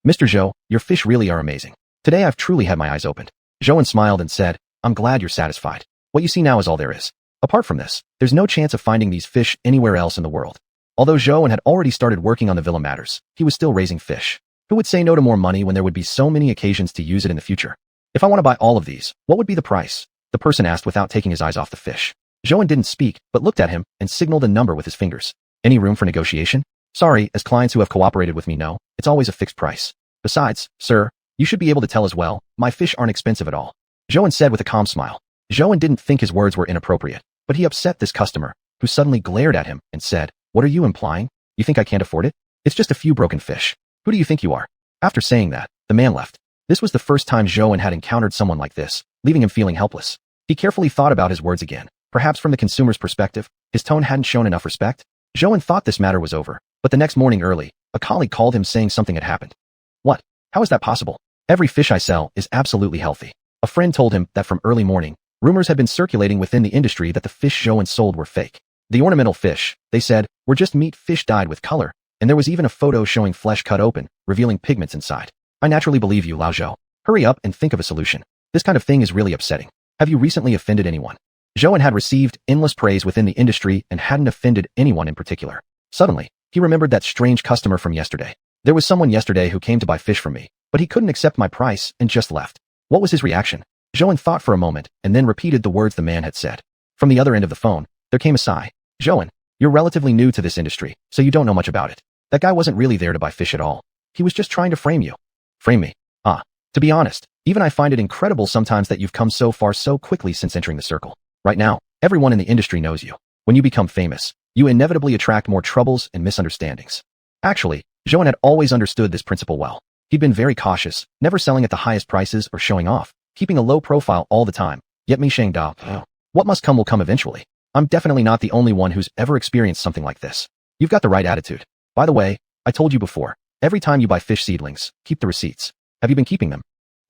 "Mr. Zhou, your fish really are amazing. Today I've truly had my eyes opened." Zhou smiled and said, "I'm glad you're satisfied. What you see now is all there is. Apart from this, there's no chance of finding these fish anywhere else in the world." Although Zhou had already started working on the villa matters, he was still raising fish. Who would say no to more money when there would be so many occasions to use it in the future? "If I want to buy all of these, what would be the price?" the person asked without taking his eyes off the fish. Zhou didn't speak, but looked at him and signaled a number with his fingers. "Any room for negotiation?" "Sorry, as clients who have cooperated with me know, it's always a fixed price. Besides, sir, you should be able to tell as well, my fish aren't expensive at all," Zhou said with a calm smile. Zhou didn't think his words were inappropriate, but he upset this customer, who suddenly glared at him and said, "What are you implying? You think I can't afford it? It's just a few broken fish. Who do you think you are?" After saying that, the man left. This was the first time Zhou had encountered someone like this, leaving him feeling helpless. He carefully thought about his words again. Perhaps from the consumer's perspective, his tone hadn't shown enough respect. Zhou thought this matter was over, but the next morning early, a colleague called him saying something had happened. "What? How is that possible? Every fish I sell is absolutely healthy." A friend told him that from early morning, rumors had been circulating within the industry that the fish Zhou sold were fake. The ornamental fish, they said, were just meat fish dyed with color, and there was even a photo showing flesh cut open, revealing pigments inside. "I naturally believe you, Lao Zhou. Hurry up and think of a solution. This kind of thing is really upsetting. Have you recently offended anyone?" Zhou had received endless praise within the industry and hadn't offended anyone in particular. Suddenly, he remembered that strange customer from yesterday. There was someone yesterday who came to buy fish from me, but he couldn't accept my price and just left. What was his reaction? Zhou thought for a moment and then repeated the words the man had said. From the other end of the phone, there came a sigh. "Zhou, you're relatively new to this industry, so you don't know much about it. That guy wasn't really there to buy fish at all. He was just trying to frame you." "Frame me? Ah. To be honest, even I find it incredible sometimes that you've come so far so quickly since entering the circle. Right now, everyone in the industry knows you. When you become famous, you inevitably attract more troubles and misunderstandings." Actually, Zhou had always understood this principle well. He'd been very cautious, never selling at the highest prices or showing off, keeping a low profile all the time. Yet me Shang Da, what must come will come eventually. I'm definitely not the only one who's ever experienced something like this. You've got the right attitude. By the way, I told you before, every time you buy fish seedlings, keep the receipts. Have you been keeping them?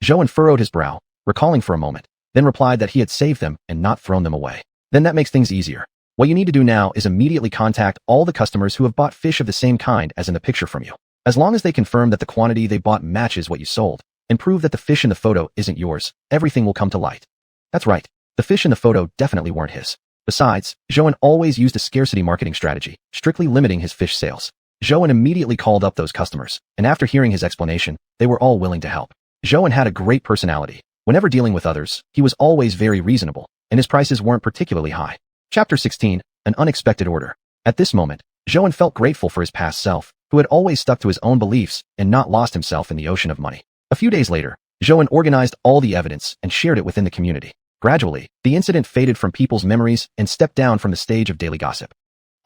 Zhou furrowed his brow, recalling for a moment, then replied that he had saved them and not thrown them away. Then that makes things easier. What you need to do now is immediately contact all the customers who have bought fish of the same kind as in the picture from you. As long as they confirm that the quantity they bought matches what you sold, and prove that the fish in the photo isn't yours, everything will come to light. That's right. The fish in the photo definitely weren't his. Besides, Zhou always used a scarcity marketing strategy, strictly limiting his fish sales. Zhou immediately called up those customers, and after hearing his explanation, they were all willing to help. Zhou had a great personality. Whenever dealing with others, he was always very reasonable, and his prices weren't particularly high. Chapter 16, An Unexpected Order. At this moment, Zhou felt grateful for his past self, who had always stuck to his own beliefs and not lost himself in the ocean of money. A few days later, Zhou organized all the evidence and shared it within the community. Gradually, the incident faded from people's memories and stepped down from the stage of daily gossip.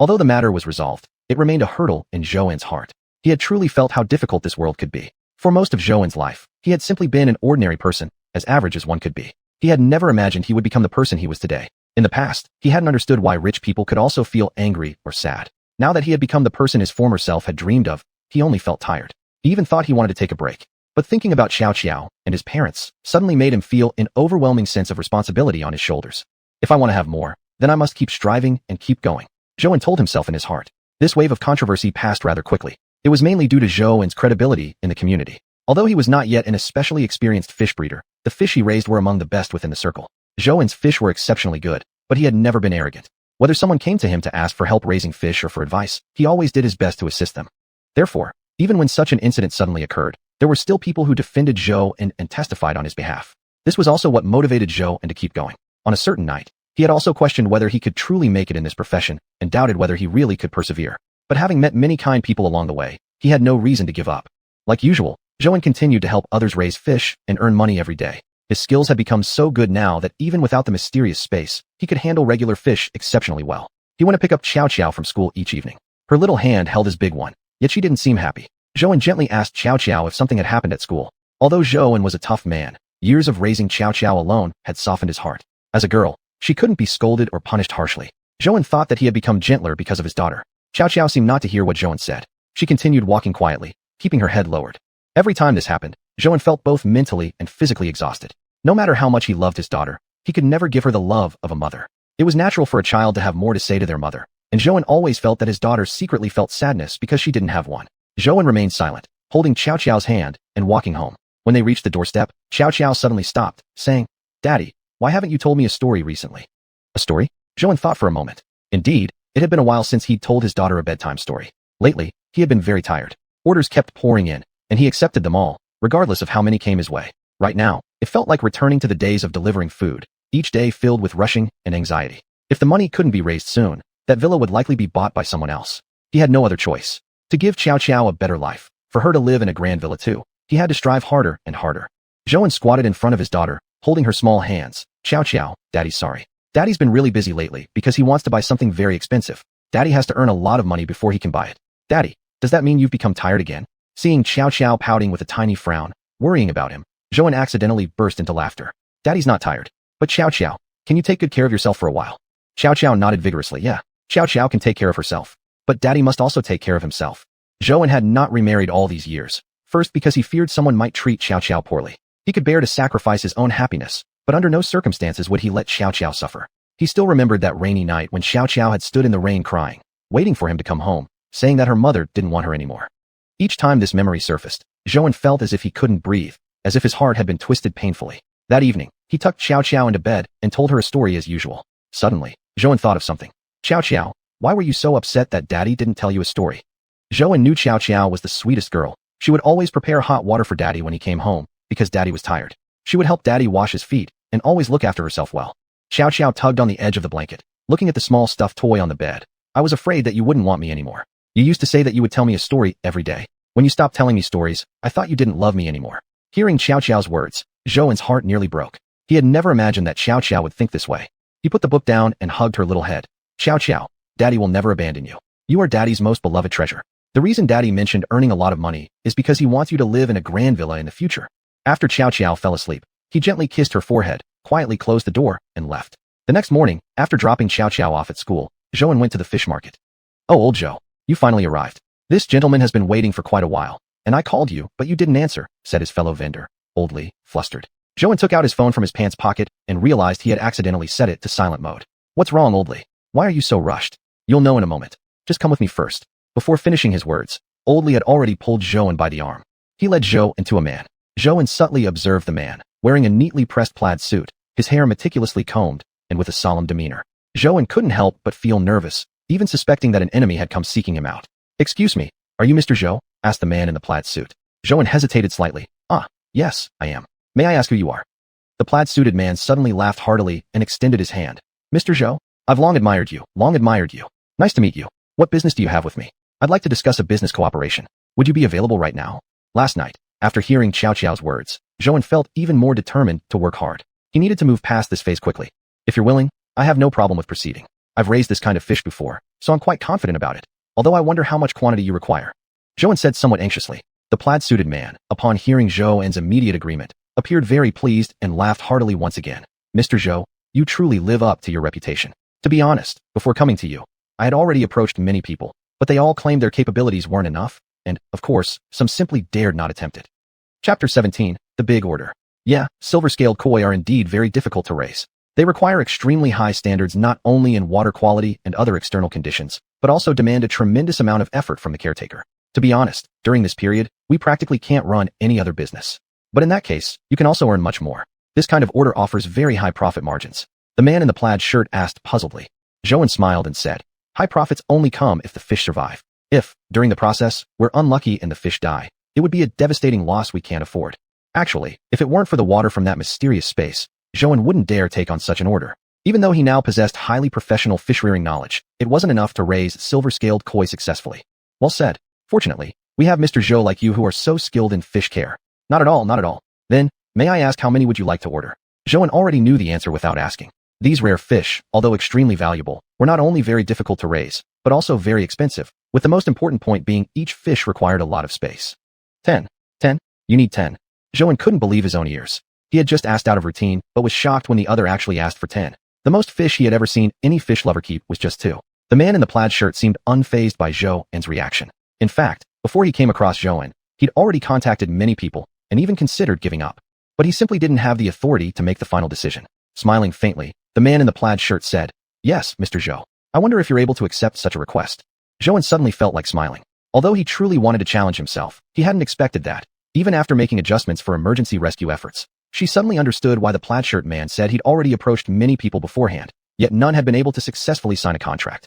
Although the matter was resolved, it remained a hurdle in Zhou's heart. He had truly felt how difficult this world could be. For most of Zhou's life, he had simply been an ordinary person, as average as one could be. He had never imagined he would become the person he was today. In the past, he hadn't understood why rich people could also feel angry or sad. Now that he had become the person his former self had dreamed of, he only felt tired. He even thought he wanted to take a break. But thinking about Xiao and his parents suddenly made him feel an overwhelming sense of responsibility on his shoulders. If I want to have more, then I must keep striving and keep going, Zhou told himself in his heart. This wave of controversy passed rather quickly. It was mainly due to Zhou's credibility in the community. Although he was not yet an especially experienced fish breeder, the fish he raised were among the best within the circle. Zhou's fish were exceptionally good, but he had never been arrogant. Whether someone came to him to ask for help raising fish or for advice, he always did his best to assist them. Therefore, even when such an incident suddenly occurred, there were still people who defended Zhou and testified on his behalf. This was also what motivated Zhou to keep going. On a certain night, he had also questioned whether he could truly make it in this profession and doubted whether he really could persevere. But having met many kind people along the way, he had no reason to give up. Like usual, Zhou continued to help others raise fish and earn money every day. His skills had become so good now that even without the mysterious space, he could handle regular fish exceptionally well. He went to pick up Xiao from school each evening. Her little hand held his big one, yet she didn't seem happy. Zhou gently asked Xiao if something had happened at school. Although Zhou was a tough man, years of raising Xiao alone had softened his heart. As a girl, she couldn't be scolded or punished harshly. Zhou thought that he had become gentler because of his daughter. Xiao seemed not to hear what Zhou said. She continued walking quietly, keeping her head lowered. Every time this happened, Zhou felt both mentally and physically exhausted. No matter how much he loved his daughter, he could never give her the love of a mother. It was natural for a child to have more to say to their mother, and Zhou always felt that his daughter secretly felt sadness because she didn't have one. Zhou remained silent, holding Xiao's hand and walking home. When they reached the doorstep, Xiao suddenly stopped, saying, "Daddy, why haven't you told me a story recently?" A story? Zhou thought for a moment. Indeed, it had been a while since he'd told his daughter a bedtime story. Lately, he had been very tired. Orders kept pouring in, and he accepted them all, regardless of how many came his way. Right now, it felt like returning to the days of delivering food, each day filled with rushing and anxiety. If the money couldn't be raised soon, that villa would likely be bought by someone else. He had no other choice. To give Xiao a better life, for her to live in a grand villa too, he had to strive harder and harder. Zhou squatted in front of his daughter, holding her small hands. Xiao, Daddy's sorry. Daddy's been really busy lately because he wants to buy something very expensive. Daddy has to earn a lot of money before he can buy it. Daddy, does that mean you've become tired again? Seeing Xiao pouting with a tiny frown, worrying about him, Zhou accidentally burst into laughter. Daddy's not tired. But Xiao, can you take good care of yourself for a while? Xiao nodded vigorously. Yeah, Xiao can take care of herself. But Daddy must also take care of himself. Zhou had not remarried all these years. First because he feared someone might treat Xiao poorly. He could bear to sacrifice his own happiness, but under no circumstances would he let Xiao suffer. He still remembered that rainy night when Xiao had stood in the rain crying, waiting for him to come home, saying that her mother didn't want her anymore. Each time this memory surfaced, Zhou felt as if he couldn't breathe, as if his heart had been twisted painfully. That evening, he tucked Xiao into bed and told her a story as usual. Suddenly, Zhou thought of something. Xiao, why were you so upset that Daddy didn't tell you a story? Zhou knew Xiao was the sweetest girl. She would always prepare hot water for Daddy when he came home, because Daddy was tired. She would help Daddy wash his feet, and always look after herself well. Xiao tugged on the edge of the blanket, looking at the small stuffed toy on the bed. I was afraid that you wouldn't want me anymore. You used to say that you would tell me a story every day. When you stopped telling me stories, I thought you didn't love me anymore. Hearing Xiao's words, Zhou's heart nearly broke. He had never imagined that Xiao would think this way. He put the book down and hugged her little head. Xiao, Daddy will never abandon you. You are Daddy's most beloved treasure. The reason Daddy mentioned earning a lot of money is because he wants you to live in a grand villa in the future. After Xiao fell asleep, he gently kissed her forehead, quietly closed the door, and left. The next morning, after dropping Xiao off at school, Zhou went to the fish market. Oh, old Zhou, you finally arrived. This gentleman has been waiting for quite a while, and I called you, but you didn't answer, said his fellow vendor, oldly, flustered. Zhou took out his phone from his pants pocket and realized he had accidentally set it to silent mode. What's wrong, oldly? Why are you so rushed? You'll know in a moment. Just come with me first. Before finishing his words, Oldly had already pulled Zhou by the arm. He led Zhou into a man. Zhou subtly observed the man, wearing a neatly pressed plaid suit, his hair meticulously combed, and with a solemn demeanor. Zhou couldn't help but feel nervous, even suspecting that an enemy had come seeking him out. Excuse me, are you Mr. Zhou? Asked the man in the plaid suit. Zhou hesitated slightly. Yes, I am. May I ask who you are? The plaid-suited man suddenly laughed heartily and extended his hand. Mr. Zhou, I've long admired you. Nice to meet you. What business do you have with me? I'd like to discuss a business cooperation. Would you be available right now? Last night, after hearing Xiao's words, Zhou felt even more determined to work hard. He needed to move past this phase quickly. If you're willing, I have no problem with proceeding. I've raised this kind of fish before, so I'm quite confident about it. Although I wonder how much quantity you require. Zhou said somewhat anxiously. The plaid-suited man, upon hearing Zhou's immediate agreement, appeared very pleased and laughed heartily once again. Mr. Zhou, you truly live up to your reputation. To be honest, before coming to you, I had already approached many people, but they all claimed their capabilities weren't enough, and, of course, some simply dared not attempt it. Chapter 17, The Big Order. Yeah, silver-scaled koi are indeed very difficult to raise. They require extremely high standards not only in water quality and other external conditions, but also demand a tremendous amount of effort from the caretaker. To be honest, during this period, we practically can't run any other business. But in that case, you can also earn much more. This kind of order offers very high profit margins. The man in the plaid shirt asked puzzledly. Zhou smiled and said, high profits only come if the fish survive. If, during the process, we're unlucky and the fish die, it would be a devastating loss we can't afford. Actually, if it weren't for the water from that mysterious space, Zhou wouldn't dare take on such an order. Even though he now possessed highly professional fish-rearing knowledge, it wasn't enough to raise silver-scaled koi successfully. Well said. Fortunately, we have Mr. Zhou like you who are so skilled in fish care. Not at all, not at all. Then, may I ask how many would you like to order? Zhou already knew the answer without asking. These rare fish, although extremely valuable, were not only very difficult to raise, but also very expensive, with the most important point being each fish required a lot of space. 10. 10? You need 10. Zhou couldn't believe his own ears. He had just asked out of routine, but was shocked when the other actually asked for 10. The most fish he had ever seen any fish lover keep was just 2. The man in the plaid shirt seemed unfazed by Zhou's reaction. In fact, before he came across Zhou, he'd already contacted many people, and even considered giving up. But he simply didn't have the authority to make the final decision. Smiling faintly, the man in the plaid shirt said, yes, Mr. Zhou. I wonder if you're able to accept such a request. Zhou suddenly felt like smiling. Although he truly wanted to challenge himself, he hadn't expected that. Even after making adjustments for emergency rescue efforts, she suddenly understood why the plaid shirt man said he'd already approached many people beforehand, yet none had been able to successfully sign a contract.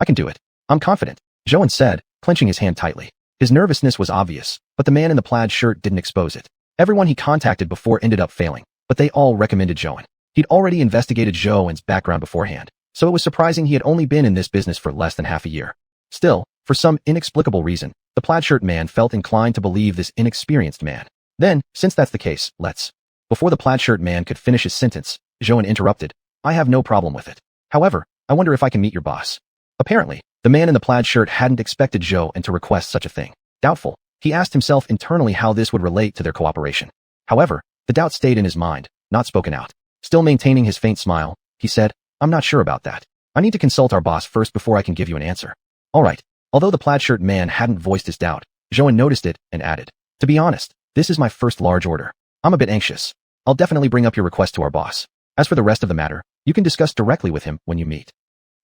I can do it. I'm confident, Zhou said, clenching his hand tightly. His nervousness was obvious, but the man in the plaid shirt didn't expose it. Everyone he contacted before ended up failing, but they all recommended Zhou. He'd already investigated Zhou's background beforehand, so it was surprising he had only been in this business for less than half a year. Still, for some inexplicable reason, the plaid shirt man felt inclined to believe this inexperienced man. Then, since that's the case, let's. Before the plaid shirt man could finish his sentence, Zhou interrupted. I have no problem with it. However, I wonder if I can meet your boss. Apparently, the man in the plaid shirt hadn't expected Zhou to request such a thing. Doubtful, he asked himself internally how this would relate to their cooperation. However, the doubt stayed in his mind, not spoken out. Still maintaining his faint smile, he said, I'm not sure about that. I need to consult our boss first before I can give you an answer. All right. Although the plaid shirt man hadn't voiced his doubt, Zhou noticed it and added, to be honest, this is my first large order. I'm a bit anxious. I'll definitely bring up your request to our boss. As for the rest of the matter, you can discuss directly with him when you meet.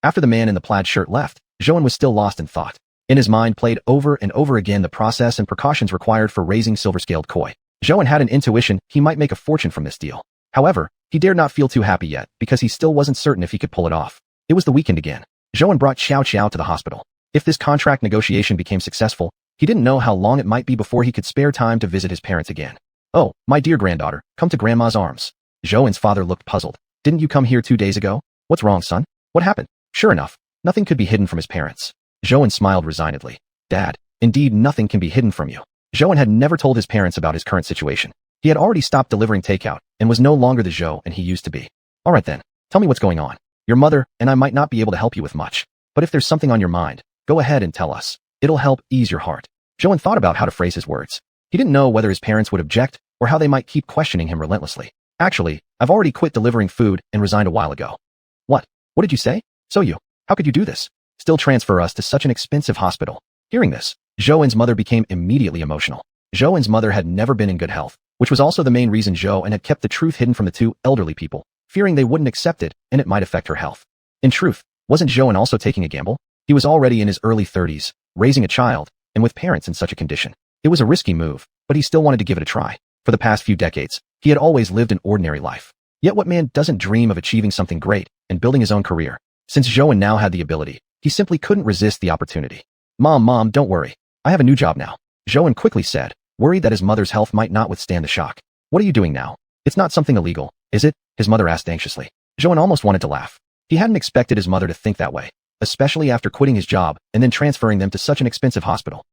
After the man in the plaid shirt left, Zhou was still lost in thought. In his mind played over and over again the process and precautions required for raising silver-scaled koi. Zhou had an intuition he might make a fortune from this deal. However, he dared not feel too happy yet because he still wasn't certain if he could pull it off. It was the weekend again. Zhou brought Xiao to the hospital. If this contract negotiation became successful, he didn't know how long it might be before he could spare time to visit his parents again. Oh, my dear granddaughter, come to grandma's arms. Zhou's father looked puzzled. Didn't you come here 2 days ago? What's wrong, son? What happened? Sure enough, nothing could be hidden from his parents. Zhou smiled resignedly. Dad, indeed nothing can be hidden from you. Zhou had never told his parents about his current situation. He had already stopped delivering takeout and was no longer the Zhou he used to be. All right then, tell me what's going on. Your mother and I might not be able to help you with much, but if there's something on your mind, go ahead and tell us. It'll help ease your heart. Zhou thought about how to phrase his words. He didn't know whether his parents would object or how they might keep questioning him relentlessly. Actually, I've already quit delivering food and resigned a while ago. What? What did you say? How could you do this? Still transfer us to such an expensive hospital. Hearing this, Zhou's mother became immediately emotional. Zhou's mother had never been in good health, which was also the main reason Zhou had kept the truth hidden from the two elderly people, fearing they wouldn't accept it and it might affect her health. In truth, wasn't Zhou also taking a gamble? He was already in his early 30s, raising a child, and with parents in such a condition. It was a risky move, but he still wanted to give it a try. For the past few decades, he had always lived an ordinary life. Yet what man doesn't dream of achieving something great and building his own career? Since Zhou now had the ability, he simply couldn't resist the opportunity. Mom, don't worry. I have a new job now. Zhou quickly said, worried that his mother's health might not withstand the shock. What are you doing now? It's not something illegal, is it? His mother asked anxiously. Zhou almost wanted to laugh. He hadn't expected his mother to think that way, especially after quitting his job and then transferring them to such an expensive hospital.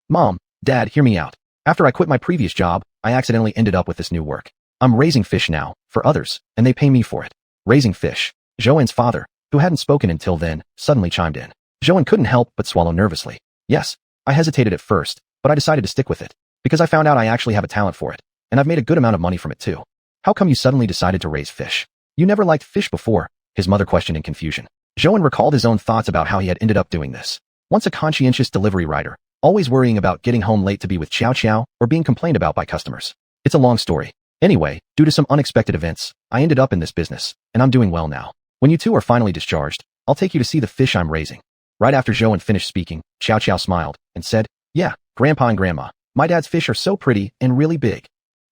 Mom, Dad, hear me out. After I quit my previous job, I accidentally ended up with this new work. I'm raising fish now, for others, and they pay me for it. Raising fish. Zhou's father, who hadn't spoken until then, suddenly chimed in. Zhou couldn't help but swallow nervously. Yes, I hesitated at first, but I decided to stick with it, because I found out I actually have a talent for it, and I've made a good amount of money from it too. How come you suddenly decided to raise fish? You never liked fish before, his mother questioned in confusion. Zhou recalled his own thoughts about how he had ended up doing this. Once a conscientious delivery rider, always worrying about getting home late to be with Xiao or being complained about by customers. It's a long story. Anyway, due to some unexpected events, I ended up in this business, and I'm doing well now. When you two are finally discharged, I'll take you to see the fish I'm raising. Right after Zhou finished speaking, Xiao smiled and said, "Yeah, Grandpa and Grandma, my dad's fish are so pretty and really big."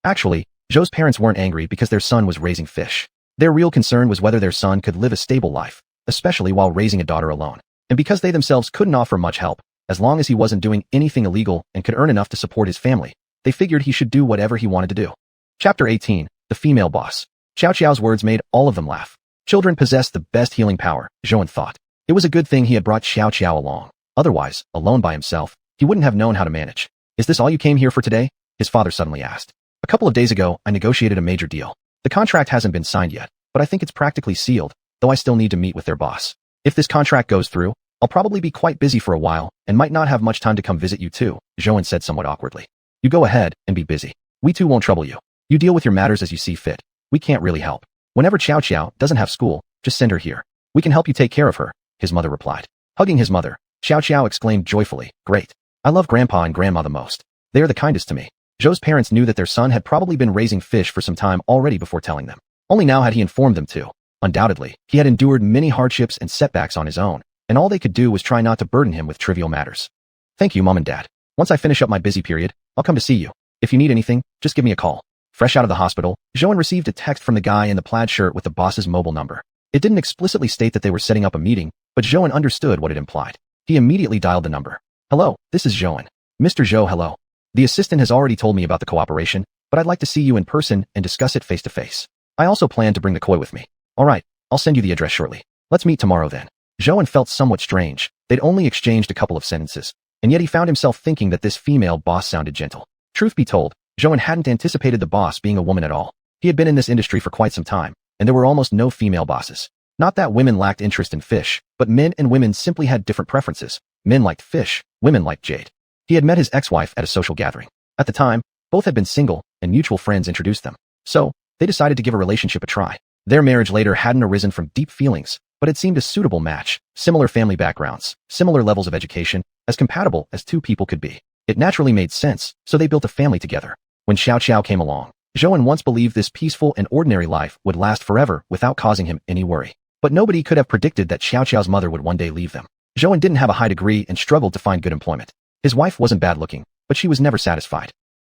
Actually, Zhou's parents weren't angry because their son was raising fish. Their real concern was whether their son could live a stable life, especially while raising a daughter alone. And because they themselves couldn't offer much help, as long as he wasn't doing anything illegal and could earn enough to support his family, they figured he should do whatever he wanted to do. Chapter 18, The Female Boss. Xiao's words made all of them laugh. Children possess the best healing power, Zhou thought. It was a good thing he had brought Xiao along. Otherwise, alone by himself, he wouldn't have known how to manage. "Is this all you came here for today?" his father suddenly asked. "A couple of days ago, I negotiated a major deal. The contract hasn't been signed yet, but I think it's practically sealed, though I still need to meet with their boss. If this contract goes through, I'll probably be quite busy for a while and might not have much time to come visit you too," Zhou said somewhat awkwardly. "You go ahead and be busy. We too won't trouble you. You deal with your matters as you see fit. We can't really help. Whenever Xiao doesn't have school, just send her here. We can help you take care of her," his mother replied. Hugging his mother, Xiao exclaimed joyfully, "Great. I love Grandpa and Grandma the most. They are the kindest to me." Zhou's parents knew that their son had probably been raising fish for some time already before telling them. Only now had he informed them too. Undoubtedly, he had endured many hardships and setbacks on his own, and all they could do was try not to burden him with trivial matters. "Thank you, Mom and Dad. Once I finish up my busy period, I'll come to see you. If you need anything, just give me a call." Fresh out of the hospital, Zhou received a text from the guy in the plaid shirt with the boss's mobile number. It didn't explicitly state that they were setting up a meeting, but Zhou understood what it implied. He immediately dialed the number. "Hello, this is Zhou. Mr. Zhou, hello. The assistant has already told me about the cooperation, but I'd like to see you in person and discuss it face to face. I also plan to bring the koi with me. All right, I'll send you the address shortly. Let's meet tomorrow then." Zhou felt somewhat strange. They'd only exchanged a couple of sentences, and yet he found himself thinking that this female boss sounded gentle. Truth be told, Zhou hadn't anticipated the boss being a woman at all. He had been in this industry for quite some time, and there were almost no female bosses. Not that women lacked interest in fish, but men and women simply had different preferences. Men liked fish, women liked jade. He had met his ex-wife at a social gathering. At the time, both had been single, and mutual friends introduced them. So, they decided to give a relationship a try. Their marriage later hadn't arisen from deep feelings, but it seemed a suitable match. Similar family backgrounds, similar levels of education, as compatible as two people could be. It naturally made sense, so they built a family together. When Xiao came along, Zhou once believed this peaceful and ordinary life would last forever without causing him any worry. But nobody could have predicted that Xiao's mother would one day leave them. Zhou didn't have a high degree and struggled to find good employment. His wife wasn't bad looking, but she was never satisfied.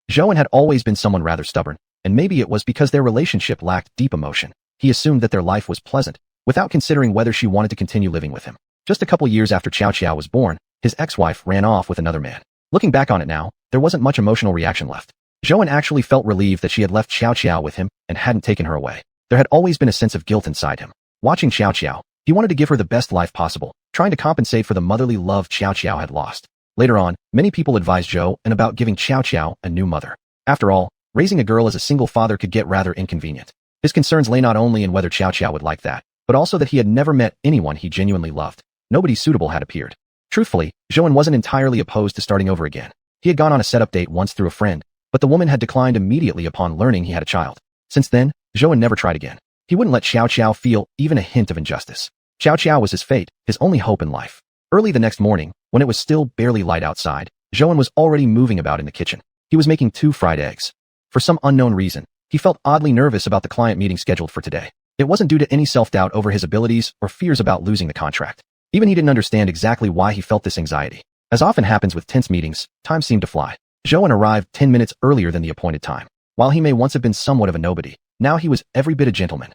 Zhou had always been someone rather stubborn, and maybe it was because their relationship lacked deep emotion. He assumed that their life was pleasant, without considering whether she wanted to continue living with him. Just a couple years after Xiao was born, his ex-wife ran off with another man. Looking back on it now, there wasn't much emotional reaction left. Zhou actually felt relieved that she had left Xiao with him and hadn't taken her away. There had always been a sense of guilt inside him. Watching Xiao, he wanted to give her the best life possible, trying to compensate for the motherly love Xiao had lost. Later on, many people advised Zhou about giving Xiao a new mother. After all, raising a girl as a single father could get rather inconvenient. His concerns lay not only in whether Xiao would like that, but also that he had never met anyone he genuinely loved. Nobody suitable had appeared. Truthfully, Zhou wasn't entirely opposed to starting over again. He had gone on a setup date once through a friend, but the woman had declined immediately upon learning he had a child. Since then, Zhou never tried again. He wouldn't let Xiao feel even a hint of injustice. Xiao was his fate, his only hope in life. Early the next morning, when it was still barely light outside, Zhou was already moving about in the kitchen. He was making 2 fried eggs. For some unknown reason, he felt oddly nervous about the client meeting scheduled for today. It wasn't due to any self-doubt over his abilities or fears about losing the contract. Even he didn't understand exactly why he felt this anxiety. As often happens with tense meetings, time seemed to fly. Zhou arrived 10 minutes earlier than the appointed time. While he may once have been somewhat of a nobody, now he was every bit a gentleman.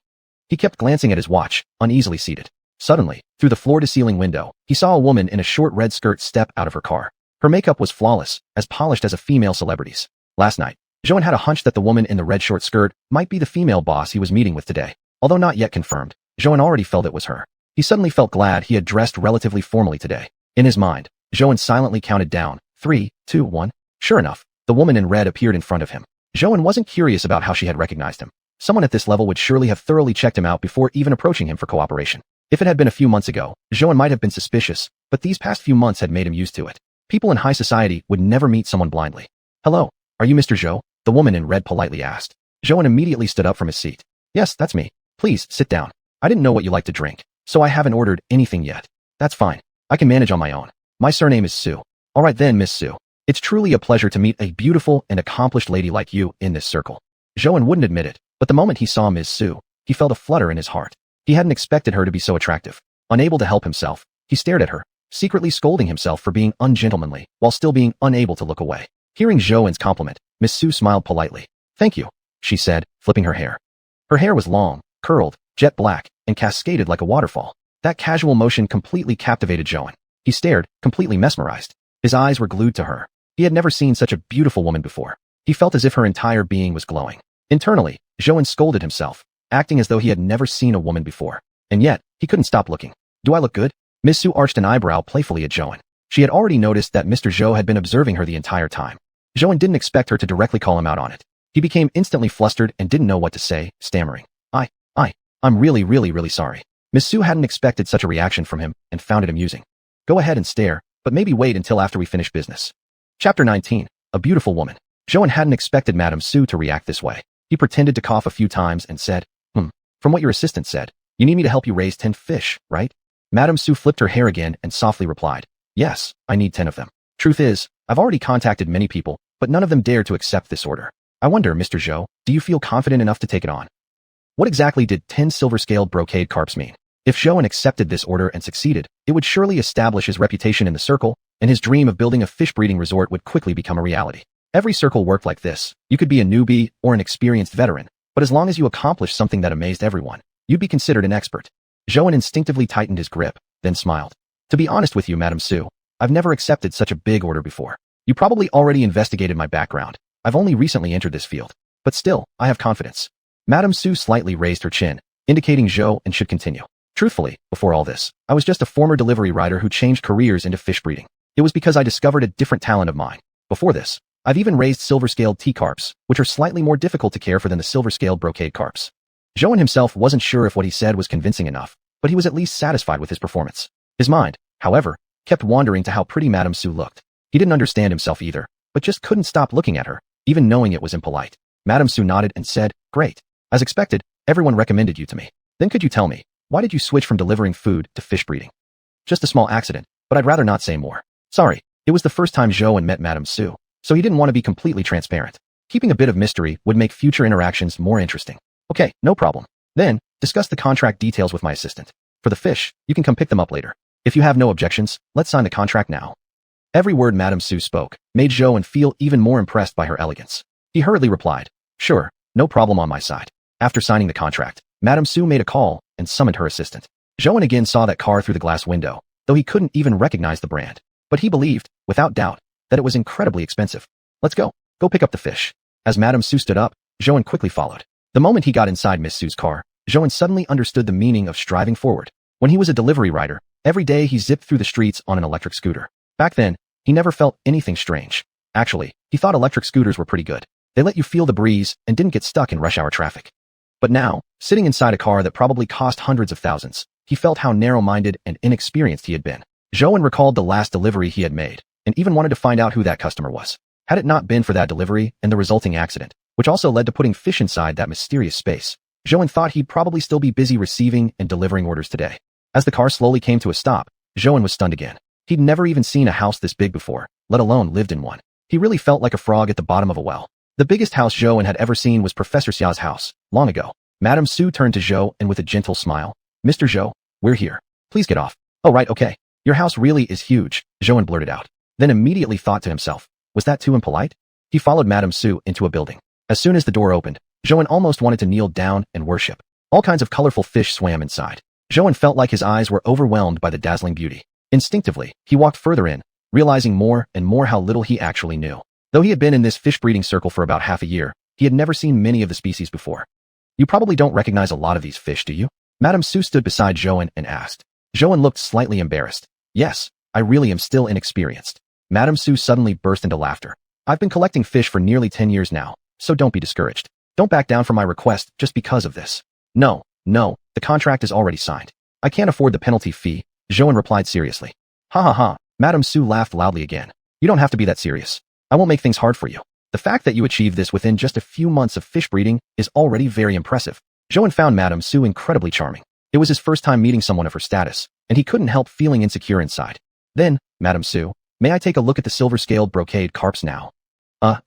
He kept glancing at his watch, uneasily seated. Suddenly, through the floor-to-ceiling window, he saw a woman in a short red skirt step out of her car. Her makeup was flawless, as polished as a female celebrity's. Last night, Zhou had a hunch that the woman in the red short skirt might be the female boss he was meeting with today. Although not yet confirmed, Zhou already felt it was her. He suddenly felt glad he had dressed relatively formally today. In his mind, Zhou silently counted down, 3, 2, 1. Sure enough, the woman in red appeared in front of him. Zhou wasn't curious about how she had recognized him. Someone at this level would surely have thoroughly checked him out before even approaching him for cooperation. If it had been a few months ago, Zhou might have been suspicious, but these past few months had made him used to it. People in high society would never meet someone blindly. "Hello, are you Mr. Zhou?" the woman in red politely asked. Zhou immediately stood up from his seat. "Yes, that's me. Please, sit down. I didn't know what you like to drink, so I haven't ordered anything yet." "That's fine. I can manage on my own. My surname is Su. All right then, Miss Sue. It's truly a pleasure to meet a beautiful and accomplished lady like you in this circle. Zhou wouldn't admit it, but the moment he saw Ms. Sue, he felt a flutter in his heart. He hadn't expected her to be so attractive. Unable to help himself, he stared at her, secretly scolding himself for being ungentlemanly while still being unable to look away. Hearing Zhou's compliment, Miss Sue smiled politely. Thank you, she said, flipping her hair. Her hair was long, curled, jet black, and cascaded like a waterfall. That casual motion completely captivated Zhou. He stared, completely mesmerized. His eyes were glued to her. He had never seen such a beautiful woman before. He felt as if her entire being was glowing. Internally, Zhou scolded himself, acting as though he had never seen a woman before. And yet, he couldn't stop looking. Do I look good? Miss Sue arched an eyebrow playfully at Zhou. She had already noticed that Mr. Zhou had been observing her the entire time. Zhou didn't expect her to directly call him out on it. He became instantly flustered and didn't know what to say, stammering. I'm really sorry. Miss Sue hadn't expected such a reaction from him and found it amusing. Go ahead and stare, but maybe wait until after we finish business. Chapter 19. A beautiful woman. Zhou hadn't expected Madame Sue to react this way. He pretended to cough a few times and said, From what your assistant said, you need me to help you raise 10 fish, right? Madame Sue flipped her hair again and softly replied, Yes, I need 10 of them. Truth is, I've already contacted many people, but none of them dared to accept this order. I wonder, Mr. Zhou, do you feel confident enough to take it on? What exactly did 10 silver-scaled brocade carps mean? If Zhou accepted this order and succeeded, it would surely establish his reputation in the circle, and his dream of building a fish-breeding resort would quickly become a reality. Every circle worked like this. You could be a newbie or an experienced veteran, but as long as you accomplished something that amazed everyone, you'd be considered an expert. Zhou instinctively tightened his grip, then smiled. To be honest with you, Madame Sue, I've never accepted such a big order before. You probably already investigated my background. I've only recently entered this field. But still, I have confidence. Madame Sue slightly raised her chin, indicating Zhou should continue. Truthfully, before all this, I was just a former delivery rider who changed careers into fish breeding. It was because I discovered a different talent of mine. Before this, I've even raised silver-scaled tea carps, which are slightly more difficult to care for than the silver-scaled brocade carps. Zhou himself wasn't sure if what he said was convincing enough, but he was at least satisfied with his performance. His mind, however, kept wandering to how pretty Madame Sue looked. He didn't understand himself either, but just couldn't stop looking at her, even knowing it was impolite. Madame Sue nodded and said, Great. As expected, everyone recommended you to me. Then could you tell me, why did you switch from delivering food to fish breeding? Just a small accident, but I'd rather not say more. Sorry, it was the first time Zhou met Madame Sue, so he didn't want to be completely transparent. Keeping a bit of mystery would make future interactions more interesting. Okay, no problem. Then, discuss the contract details with my assistant. For the fish, you can come pick them up later. If you have no objections, let's sign the contract now. Every word Madame Sue spoke made Zhou feel even more impressed by her elegance. He hurriedly replied, Sure, no problem on my side. After signing the contract, Madame Sue made a call and summoned her assistant. Zhou again saw that car through the glass window, though he couldn't even recognize the brand. But he believed, without doubt, that it was incredibly expensive. Let's go. Go pick up the fish. As Madame Sue stood up, Zhou quickly followed. The moment he got inside Miss Sue's car, Zhou suddenly understood the meaning of striving forward. When he was a delivery rider, every day he zipped through the streets on an electric scooter. Back then, he never felt anything strange. Actually, he thought electric scooters were pretty good. They let you feel the breeze and didn't get stuck in rush hour traffic. But now, sitting inside a car that probably cost hundreds of thousands, he felt how narrow-minded and inexperienced he had been. Zhou recalled the last delivery he had made, and even wanted to find out who that customer was. Had it not been for that delivery and the resulting accident, which also led to putting fish inside that mysterious space, Zhou thought he'd probably still be busy receiving and delivering orders today. As the car slowly came to a stop, Zhou was stunned again. He'd never even seen a house this big before, let alone lived in one. He really felt like a frog at the bottom of a well. The biggest house Zhou had ever seen was Professor Xiao's house, long ago. Madame Sue turned to Zhou with a gentle smile. Mr. Zhou, we're here. Please get off. Oh right, okay. Your house really is huge, Zhou blurted out. Then immediately thought to himself, was that too impolite? He followed Madame Sue into a building. As soon as the door opened, Zhou almost wanted to kneel down and worship. All kinds of colorful fish swam inside. Zhou felt like his eyes were overwhelmed by the dazzling beauty. Instinctively, he walked further in, realizing more and more how little he actually knew. Though he had been in this fish breeding circle for about half a year, he had never seen many of the species before. You probably don't recognize a lot of these fish, do you? Madame Sue stood beside Zhou and asked. Zhou looked slightly embarrassed. Yes, I really am still inexperienced. Madame Sue suddenly burst into laughter. I've been collecting fish for nearly 10 years now, so don't be discouraged. Don't back down from my request just because of this. No, the contract is already signed. I can't afford the penalty fee, Zhou replied seriously. Ha ha ha, Madame Sue laughed loudly again. You don't have to be that serious. I won't make things hard for you. The fact that you achieved this within just a few months of fish breeding is already very impressive. Zhou found Madame Sue incredibly charming. It was his first time meeting someone of her status, and he couldn't help feeling insecure inside. Then, Madame Sue, May I take a look at the silver-scaled brocade carps now?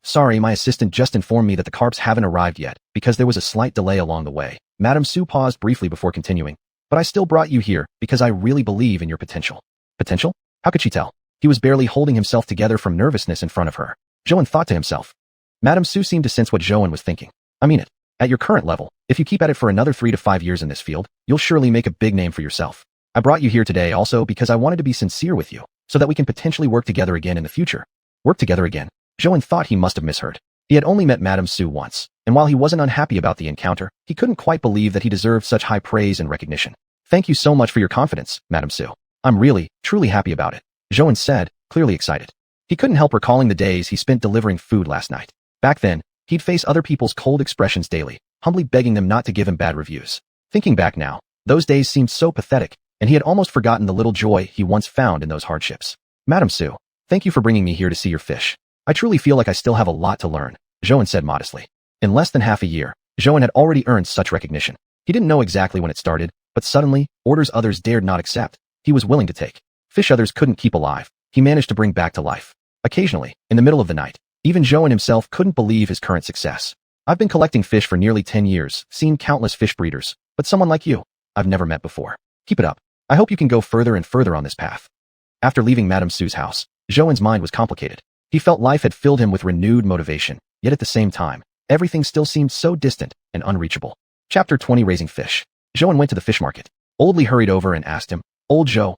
Sorry, my assistant just informed me that the carps haven't arrived yet, because there was a slight delay along the way. Madame Sue paused briefly before continuing. But I still brought you here, because I really believe in your potential. Potential? How could she tell? He was barely holding himself together from nervousness in front of her. Zhou thought to himself. Madame Sue seemed to sense what Zhou was thinking. I mean it. At your current level, if you keep at it for another 3 to 5 years in this field, you'll surely make a big name for yourself. I brought you here today also because I wanted to be sincere with you, so that we can potentially work together again in the future. Work together again? Zhou thought he must have misheard. He had only met Madame Sue once, and while he wasn't unhappy about the encounter, he couldn't quite believe that he deserved such high praise and recognition. Thank you so much for your confidence, Madame Sue. I'm really, truly happy about it, Zhou said, clearly excited. He couldn't help recalling the days he spent delivering food last night. Back then, he'd face other people's cold expressions daily, humbly begging them not to give him bad reviews. Thinking back now, those days seemed so pathetic, and he had almost forgotten the little joy he once found in those hardships. Madame Sue, thank you for bringing me here to see your fish. I truly feel like I still have a lot to learn, Zhou said modestly. In less than half a year, Zhou had already earned such recognition. He didn't know exactly when it started, but suddenly, orders others dared not accept, he was willing to take. Fish others couldn't keep alive, he managed to bring back to life. Occasionally, in the middle of the night, even Zhou himself couldn't believe his current success. I've been collecting fish for nearly 10 years, seen countless fish breeders, but someone like you, I've never met before. Keep it up. I hope you can go further and further on this path. After leaving Madame Sue's house, Zhou's mind was complicated. He felt life had filled him with renewed motivation, yet at the same time, everything still seemed so distant and unreachable. Chapter 20 Raising Fish. Zhou went to the fish market. Old Li hurried over and asked him, Old Zhou,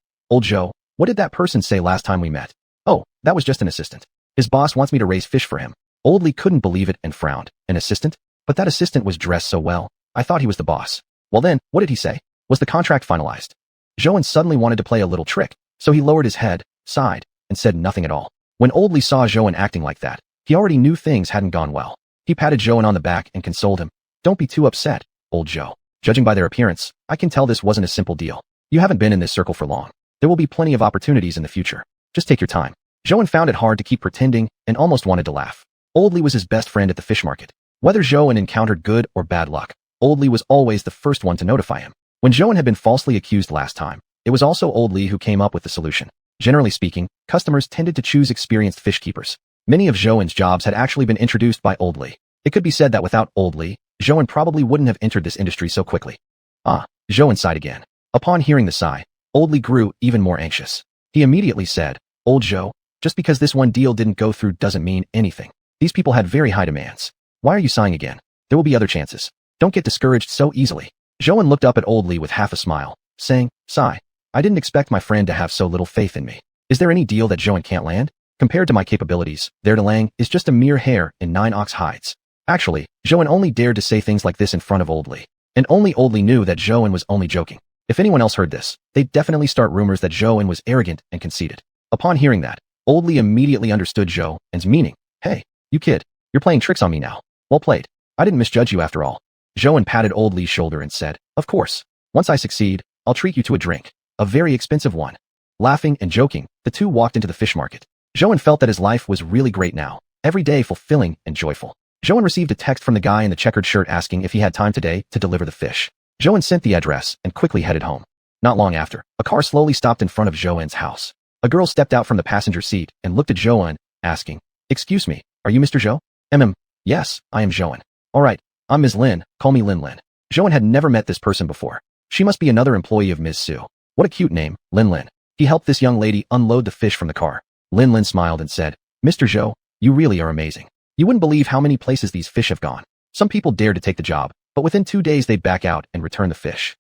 what did that person say last time we met? Oh, that was just an assistant. His boss wants me to raise fish for him. Old Li couldn't believe it and frowned. An assistant? But that assistant was dressed so well. I thought he was the boss. Well then, what did he say? Was the contract finalized? Zhou suddenly wanted to play a little trick, so he lowered his head, sighed, and said nothing at all. When Old Li saw Zhou acting like that, he already knew things hadn't gone well. He patted Zhou on the back and consoled him. Don't be too upset, old Zhou. Judging by their appearance, I can tell this wasn't a simple deal. You haven't been in this circle for long. There will be plenty of opportunities in the future. Just take your time. Zhou found it hard to keep pretending and almost wanted to laugh. Old Li was his best friend at the fish market. Whether Zhou encountered good or bad luck, Old Li was always the first one to notify him. When Zhou had been falsely accused last time, it was also Old Li who came up with the solution. Generally speaking, customers tended to choose experienced fish keepers. Many of Zhou's jobs had actually been introduced by Old Li. It could be said that without Old Li, Zhou probably wouldn't have entered this industry so quickly. Zhou sighed again. Upon hearing the sigh, Old Li grew even more anxious. He immediately said, Old Zhou, just because this one deal didn't go through doesn't mean anything. These people had very high demands. Why are you sighing again? There will be other chances. Don't get discouraged so easily. Zhou looked up at Old Li with half a smile, saying, Sigh. I didn't expect my friend to have so little faith in me. Is there any deal that Zhou can't land? Compared to my capabilities, their Delang is just a mere hair in 9 ox hides. Actually, Zhou only dared to say things like this in front of Old Li. And only Old Li knew that Zhou was only joking. If anyone else heard this, they'd definitely start rumors that Zhou was arrogant and conceited. Upon hearing that, Old Li immediately understood Zhou's meaning. Hey, you kid, you're playing tricks on me now. Well played. I didn't misjudge you after all. Zhou patted Old Li's shoulder and said, Of course. Once I succeed, I'll treat you to a drink. A very expensive one. Laughing and joking, the two walked into the fish market. Zhou felt that his life was really great now, every day fulfilling and joyful. Zhou received a text from the guy in the checkered shirt asking if he had time today to deliver the fish. Zhou sent the address and quickly headed home. Not long after, a car slowly stopped in front of Zhou's house. A girl stepped out from the passenger seat and looked at Zhou, asking, Excuse me, are you Mr. Zhou? Yes, I am Zhou. All right, I'm Ms. Lin, call me Lin Lin. Zhou had never met this person before. She must be another employee of Ms. Sue. What a cute name, Lin Lin. He helped this young lady unload the fish from the car. Lin Lin smiled and said, Mr. Zhou, you really are amazing. You wouldn't believe how many places these fish have gone. Some people dare to take the job, but within 2 days they'd back out and return the fish.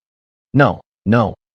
No,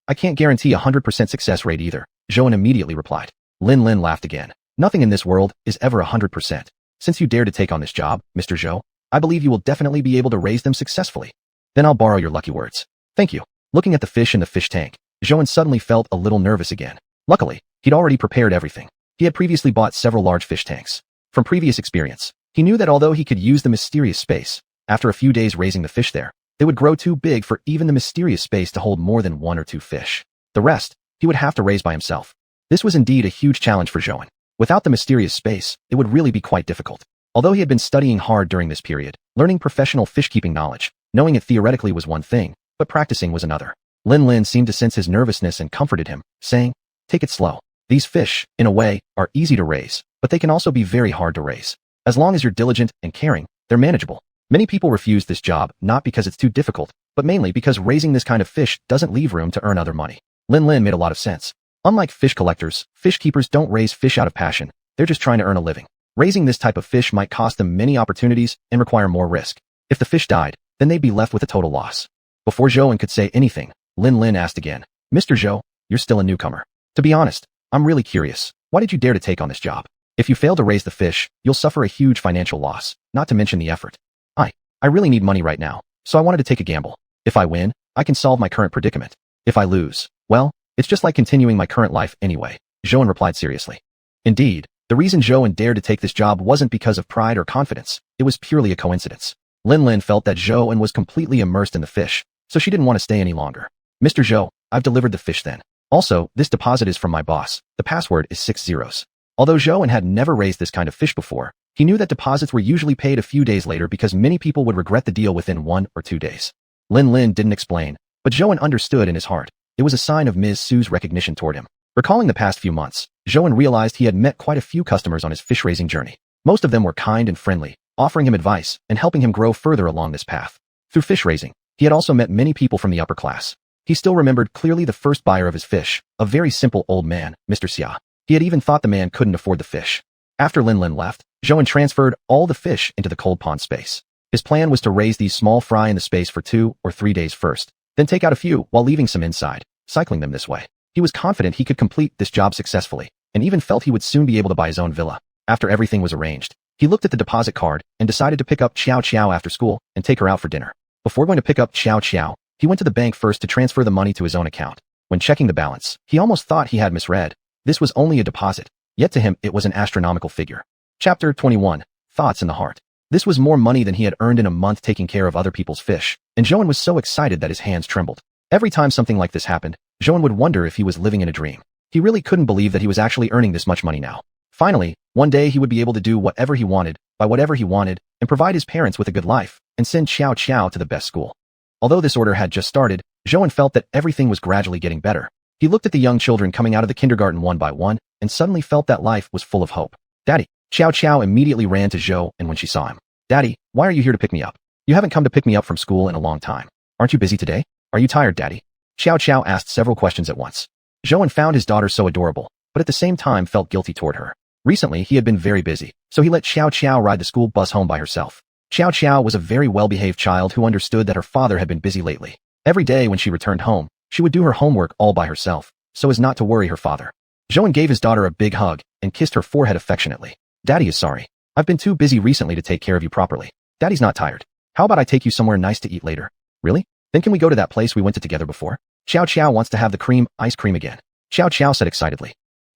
I can't guarantee a 100% success rate either, Zhou immediately replied. Lin Lin laughed again. Nothing in this world is ever 100%. Since you dare to take on this job, Mr. Zhou, I believe you will definitely be able to raise them successfully. Then I'll borrow your lucky words. Thank you. Looking at the fish in the fish tank, Zhou suddenly felt a little nervous again. Luckily, he'd already prepared everything. He had previously bought several large fish tanks. From previous experience, he knew that although he could use the mysterious space, after a few days raising the fish there, they would grow too big for even the mysterious space to hold more than 1 or 2 fish. The rest, he would have to raise by himself. This was indeed a huge challenge for Zhou. Without the mysterious space, it would really be quite difficult. Although he had been studying hard during this period, learning professional fish-keeping knowledge, knowing it theoretically was one thing, but practicing was another. Lin Lin seemed to sense his nervousness and comforted him, saying, Take it slow. These fish, in a way, are easy to raise, but they can also be very hard to raise. As long as you're diligent and caring, they're manageable. Many people refuse this job not because it's too difficult, but mainly because raising this kind of fish doesn't leave room to earn other money. Lin Lin made a lot of sense. Unlike fish collectors, fish keepers don't raise fish out of passion. They're just trying to earn a living. Raising this type of fish might cost them many opportunities and require more risk. If the fish died, then they'd be left with a total loss. Before Zhou could say anything, Lin Lin asked again, Mr. Zhou, you're still a newcomer. To be honest, I'm really curious. Why did you dare to take on this job? If you fail to raise the fish, you'll suffer a huge financial loss, not to mention the effort. I really need money right now, so I wanted to take a gamble. If I win, I can solve my current predicament. If I lose, well, it's just like continuing my current life anyway, Zhou replied seriously. Indeed, the reason Zhou dared to take this job wasn't because of pride or confidence, it was purely a coincidence. Lin Lin felt that Zhou was completely immersed in the fish, so she didn't want to stay any longer. Mr. Zhou, I've delivered the fish then. Also, this deposit is from my boss. The password is 6 zeros. Although Zhou had never raised this kind of fish before, he knew that deposits were usually paid a few days later because many people would regret the deal within 1 or 2 days. Lin Lin didn't explain, but Zhou understood in his heart. It was a sign of Ms. Su's recognition toward him. Recalling the past few months, Zhou realized he had met quite a few customers on his fish-raising journey. Most of them were kind and friendly, offering him advice and helping him grow further along this path. Through fish-raising, he had also met many people from the upper class. He still remembered clearly the first buyer of his fish, a very simple old man, Mr. Xia. He had even thought the man couldn't afford the fish. After Lin Lin left, Zhou transferred all the fish into the cold pond space. His plan was to raise these small fry in the space for 2 or 3 days first, then take out a few while leaving some inside, cycling them this way. He was confident he could complete this job successfully, and even felt he would soon be able to buy his own villa. After everything was arranged, he looked at the deposit card and decided to pick up Xiao after school and take her out for dinner. Before going to pick up Xiao, he went to the bank first to transfer the money to his own account. When checking the balance, he almost thought he had misread. This was only a deposit, yet to him it was an astronomical figure. Chapter 21. Thoughts in the Heart. This was more money than he had earned in a month taking care of other people's fish, and Zhou was so excited that his hands trembled. Every time something like this happened, Zhou would wonder if he was living in a dream. He really couldn't believe that he was actually earning this much money now. Finally, one day he would be able to do whatever he wanted, buy whatever he wanted, and provide his parents with a good life, and send Xiao to the best school. Although this order had just started, Zhou felt that everything was gradually getting better. He looked at the young children coming out of the kindergarten one by one, and suddenly felt that life was full of hope. Daddy! Xiao immediately ran to Zhou, and when she saw him, Daddy, why are you here to pick me up? You haven't come to pick me up from school in a long time. Aren't you busy today? Are you tired, Daddy? Xiao asked several questions at once. Zhou found his daughter so adorable, but at the same time felt guilty toward her. Recently, he had been very busy, so he let Xiao ride the school bus home by herself. Xiao was a very well-behaved child who understood that her father had been busy lately. Every day when she returned home, she would do her homework all by herself, so as not to worry her father. Zhou gave his daughter a big hug and kissed her forehead affectionately. Daddy is sorry. I've been too busy recently to take care of you properly. Daddy's not tired. How about I take you somewhere nice to eat later? Really? Then can we go to that place we went to together before? Xiao wants to have the ice cream again. Xiao said excitedly.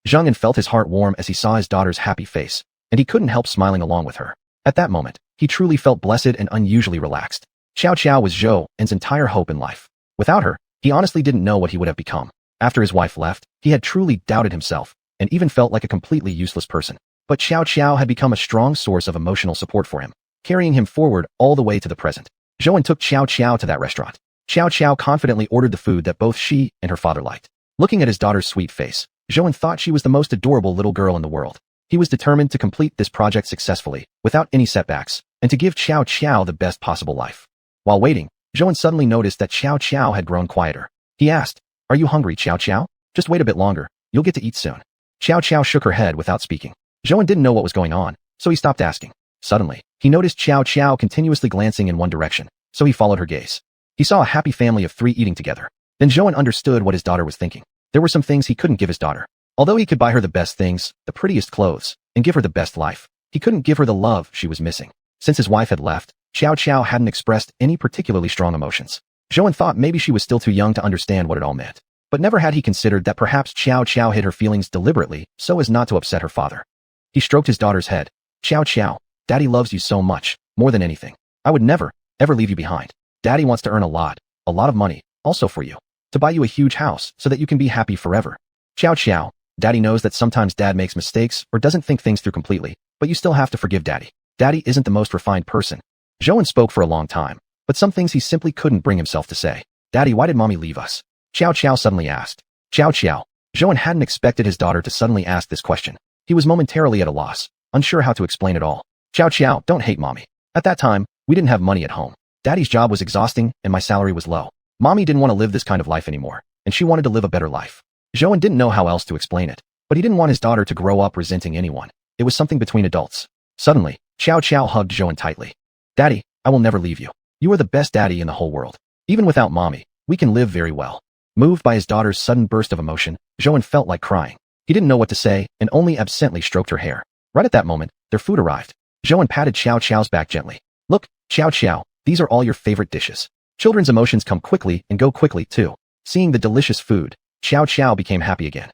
Zhang felt his heart warm as he saw his daughter's happy face, and he couldn't help smiling along with her. At that moment, he truly felt blessed and unusually relaxed. Xiao was Zhou's entire hope in life. Without her, he honestly didn't know what he would have become. After his wife left, he had truly doubted himself, and even felt like a completely useless person. But Xiao had become a strong source of emotional support for him, carrying him forward all the way to the present. Zhou took Xiao to that restaurant. Xiao confidently ordered the food that both she and her father liked. Looking at his daughter's sweet face, Zhou thought she was the most adorable little girl in the world. He was determined to complete this project successfully, without any setbacks, and to give Xiao the best possible life. While waiting, Zhou suddenly noticed that Xiao had grown quieter. He asked, "Are you hungry, Xiao? Just wait a bit longer, you'll get to eat soon." Xiao shook her head without speaking. Zhou didn't know what was going on, so he stopped asking. Suddenly, he noticed Xiao continuously glancing in one direction, so he followed her gaze. He saw a happy family of 3 eating together. Then Zhou understood what his daughter was thinking. There were some things he couldn't give his daughter. Although he could buy her the best things, the prettiest clothes, and give her the best life, he couldn't give her the love she was missing. Since his wife had left, Xiao hadn't expressed any particularly strong emotions. Zhou thought maybe she was still too young to understand what it all meant. But never had he considered that perhaps Xiao hid her feelings deliberately so as not to upset her father. He stroked his daughter's head. Xiao, Daddy loves you so much, more than anything. I would never, ever leave you behind. Daddy wants to earn a lot of money, also for you. To buy you a huge house so that you can be happy forever. Xiao, Daddy knows that sometimes Dad makes mistakes or doesn't think things through completely, but you still have to forgive Daddy. Daddy isn't the most refined person. Zhou spoke for a long time, but some things he simply couldn't bring himself to say. Daddy, why did Mommy leave us? Xiao suddenly asked. Xiao, Zhou hadn't expected his daughter to suddenly ask this question. He was momentarily at a loss, unsure how to explain it all. Xiao, don't hate mommy. At that time, we didn't have money at home. Daddy's job was exhausting and my salary was low. Mommy didn't want to live this kind of life anymore, and she wanted to live a better life. Zhou didn't know how else to explain it, but he didn't want his daughter to grow up resenting anyone. It was something between adults. Suddenly, Xiao hugged Zhou tightly. Daddy, I will never leave you. You are the best daddy in the whole world. Even without mommy, we can live very well. Moved by his daughter's sudden burst of emotion, Zhou felt like crying. He didn't know what to say and only absently stroked her hair. Right at that moment, their food arrived. Zhou patted Xiao's back gently. Look, Xiao, these are all your favorite dishes. Children's emotions come quickly and go quickly too. Seeing the delicious food, Xiao became happy again.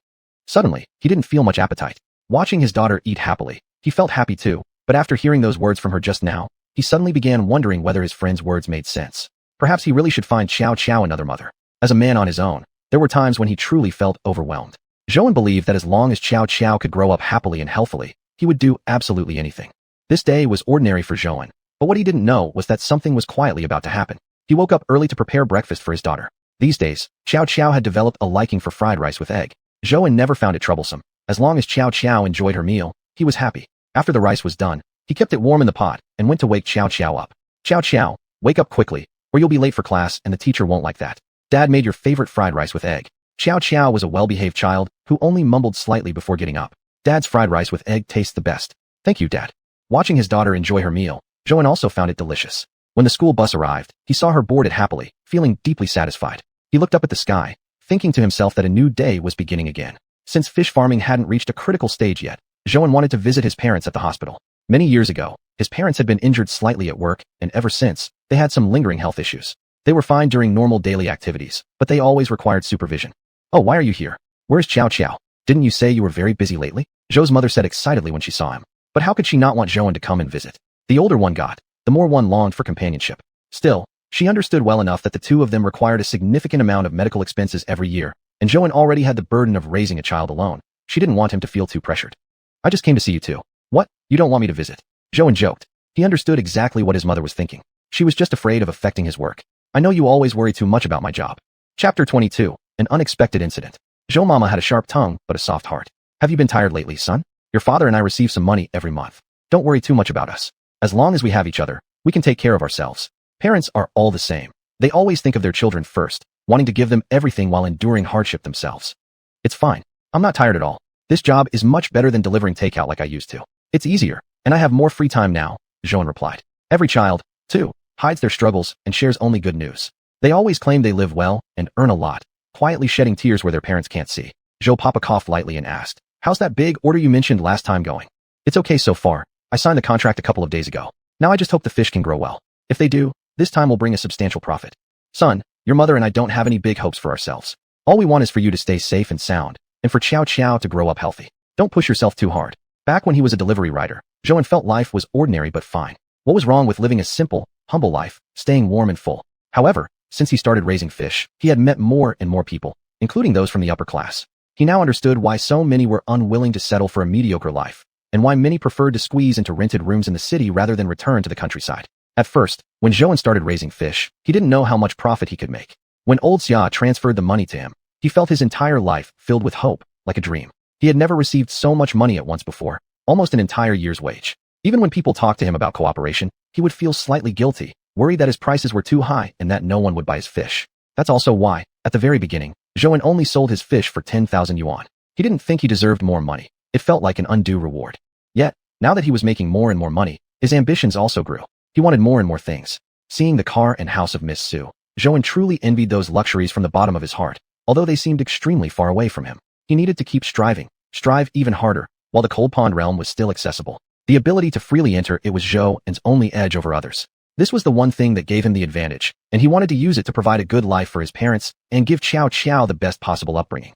Suddenly, he didn't feel much appetite. Watching his daughter eat happily, he felt happy too, but after hearing those words from her just now, he suddenly began wondering whether his friend's words made sense. Perhaps he really should find Xiao another mother. As a man on his own, there were times when he truly felt overwhelmed. Zhou believed that as long as Xiao could grow up happily and healthily, he would do absolutely anything. This day was ordinary for Zhou, but what he didn't know was that something was quietly about to happen. He woke up early to prepare breakfast for his daughter. These days, Xiao had developed a liking for fried rice with egg. Zhou never found it troublesome. As long as Xiao enjoyed her meal, he was happy. After the rice was done, he kept it warm in the pot and went to wake Xiao up. Xiao, wake up quickly, or you'll be late for class and the teacher won't like that. Dad made your favorite fried rice with egg. Xiao was a well-behaved child who only mumbled slightly before getting up. Dad's fried rice with egg tastes the best. Thank you, Dad. Watching his daughter enjoy her meal, Zhou also found it delicious. When the school bus arrived, he saw her boarded happily, feeling deeply satisfied. He looked up at the sky, thinking to himself that a new day was beginning again. Since fish farming hadn't reached a critical stage yet, Zhou wanted to visit his parents at the hospital. Many years ago, his parents had been injured slightly at work, and ever since, they had some lingering health issues. They were fine during normal daily activities, but they always required supervision. Oh, why are you here? Where's Xiao? Didn't you say you were very busy lately? Zhou's mother said excitedly when she saw him. But how could she not want Zhou to come and visit? The older one got, the more one longed for companionship. Still, she understood well enough that the two of them required a significant amount of medical expenses every year, and Zhou already had the burden of raising a child alone. She didn't want him to feel too pressured. I just came to see you too. What? You don't want me to visit? Zhou joked. He understood exactly what his mother was thinking. She was just afraid of affecting his work. I know you always worry too much about my job. Chapter 22, An Unexpected Incident. Zhou mama had a sharp tongue, but a soft heart. Have you been tired lately, son? Your father and I receive some money every month. Don't worry too much about us. As long as we have each other, we can take care of ourselves. Parents are all the same. They always think of their children first, wanting to give them everything while enduring hardship themselves. It's fine. I'm not tired at all. This job is much better than delivering takeout like I used to. It's easier, and I have more free time now, Zhou replied. Every child, too, hides their struggles and shares only good news. They always claim they live well and earn a lot, quietly shedding tears where their parents can't see. Zhou Papa coughed lightly and asked, how's that big order you mentioned last time going? It's okay so far. I signed the contract a couple of days ago. Now I just hope the fish can grow well. If they do, this time will bring a substantial profit. Son, your mother and I don't have any big hopes for ourselves. All we want is for you to stay safe and sound, and for Xiao to grow up healthy. Don't push yourself too hard. Back when he was a delivery rider, Zhou felt life was ordinary but fine. What was wrong with living a simple, humble life, staying warm and full? However, since he started raising fish, he had met more and more people, including those from the upper class. He now understood why so many were unwilling to settle for a mediocre life, and why many preferred to squeeze into rented rooms in the city rather than return to the countryside. At first, when Zhou started raising fish, he didn't know how much profit he could make. When old Xia transferred the money to him, he felt his entire life filled with hope, like a dream. He had never received so much money at once before, almost an entire year's wage. Even when people talked to him about cooperation, he would feel slightly guilty, worried that his prices were too high and that no one would buy his fish. That's also why, at the very beginning, Zhou only sold his fish for 10,000 yuan. He didn't think he deserved more money. It felt like an undue reward. Yet, now that he was making more and more money, his ambitions also grew. He wanted more and more things. Seeing the car and house of Miss Su, Zhou truly envied those luxuries from the bottom of his heart, although they seemed extremely far away from him. He needed to keep striving, strive even harder, while the cold pond realm was still accessible. The ability to freely enter it was Zhou's only edge over others. This was the one thing that gave him the advantage, and he wanted to use it to provide a good life for his parents and give Xiao the best possible upbringing.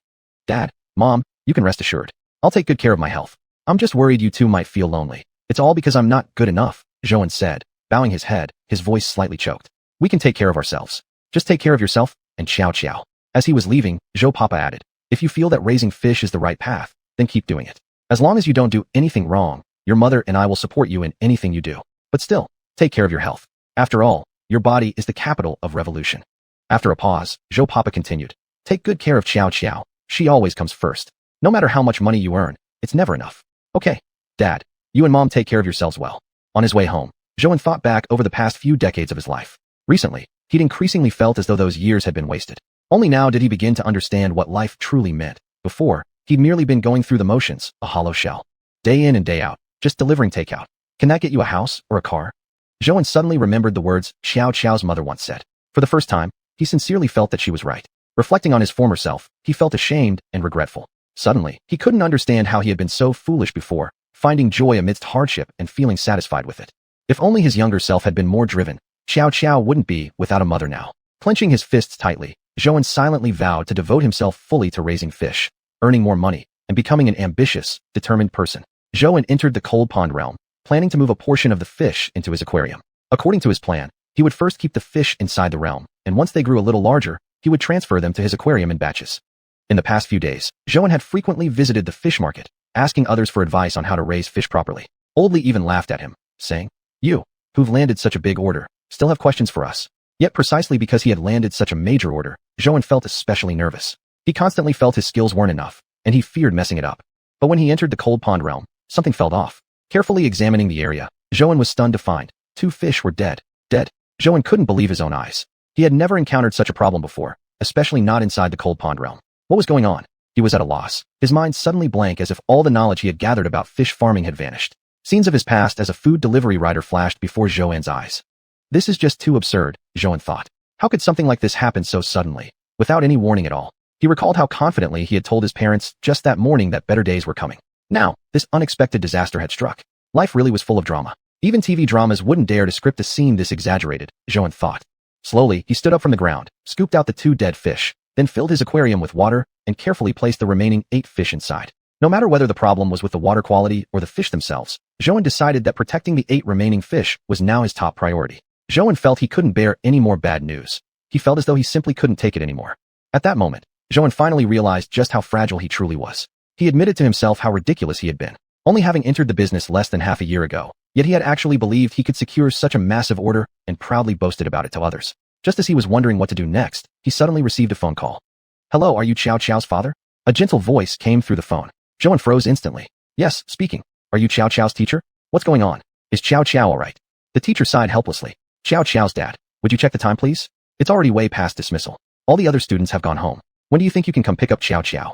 Dad, Mom, you can rest assured. I'll take good care of my health. I'm just worried you two might feel lonely. It's all because I'm not good enough, Zhou said, bowing his head, his voice slightly choked. We can take care of ourselves. Just take care of yourself, and Xiao. As he was leaving, Zhou Papa added, if you feel that raising fish is the right path, then keep doing it. As long as you don't do anything wrong, your mother and I will support you in anything you do. But still, take care of your health. After all, your body is the capital of revolution. After a pause, Zhou Papa continued, take good care of Xiao. She always comes first. No matter how much money you earn, it's never enough. Okay, Dad, you and Mom take care of yourselves well. On his way home, Zhou thought back over the past few decades of his life. Recently, he'd increasingly felt as though those years had been wasted. Only now did he begin to understand what life truly meant. Before, he'd merely been going through the motions, a hollow shell. Day in and day out, just delivering takeout. Can that get you a house or a car? Zhou suddenly remembered the words Xiao Xiao's mother once said. For the first time, he sincerely felt that she was right. Reflecting on his former self, he felt ashamed and regretful. Suddenly, he couldn't understand how he had been so foolish before, finding joy amidst hardship and feeling satisfied with it. If only his younger self had been more driven, Xiao Xiao wouldn't be without a mother now. Clenching his fists tightly, Zhou silently vowed to devote himself fully to raising fish, earning more money, and becoming an ambitious, determined person. Zhou entered the cold pond realm, planning to move a portion of the fish into his aquarium. According to his plan, he would first keep the fish inside the realm, and once they grew a little larger, he would transfer them to his aquarium in batches. In the past few days, Zhou had frequently visited the fish market, asking others for advice on how to raise fish properly. Old Li even laughed at him, saying, "You, who've landed such a big order, still have questions for us." Yet precisely because he had landed such a major order, Zhou felt especially nervous. He constantly felt his skills weren't enough, and he feared messing it up. But when he entered the cold pond realm, something felt off. Carefully examining the area, Zhou was stunned to find 2 fish were dead. Dead. Zhou couldn't believe his own eyes. He had never encountered such a problem before, especially not inside the cold pond realm. What was going on? He was at a loss, his mind suddenly blank as if all the knowledge he had gathered about fish farming had vanished. Scenes of his past as a food delivery rider flashed before Zhou's eyes. This is just too absurd, Zhou thought. How could something like this happen so suddenly, without any warning at all? He recalled how confidently he had told his parents just that morning that better days were coming. Now, this unexpected disaster had struck. Life really was full of drama. Even TV dramas wouldn't dare to script a scene this exaggerated, Zhou thought. Slowly, he stood up from the ground, scooped out the 2 dead fish, then filled his aquarium with water and carefully placed the remaining 8 fish inside. No matter whether the problem was with the water quality or the fish themselves, Zhou decided that protecting the 8 remaining fish was now his top priority. Zhou felt he couldn't bear any more bad news. He felt as though he simply couldn't take it anymore. At that moment, Zhou finally realized just how fragile he truly was. He admitted to himself how ridiculous he had been, only having entered the business less than half a year ago, yet he had actually believed he could secure such a massive order and proudly boasted about it to others. Just as he was wondering what to do next, he suddenly received a phone call. "Hello, are you Xiao Xiao's father?" A gentle voice came through the phone. Zhou froze instantly. "Yes, speaking. Are you Xiao Xiao's teacher? What's going on? Is Xiao Xiao alright?" The teacher sighed helplessly. "Xiao Xiao's dad, would you check the time please? It's already way past dismissal. All the other students have gone home. When do you think you can come pick up Xiao Xiao?"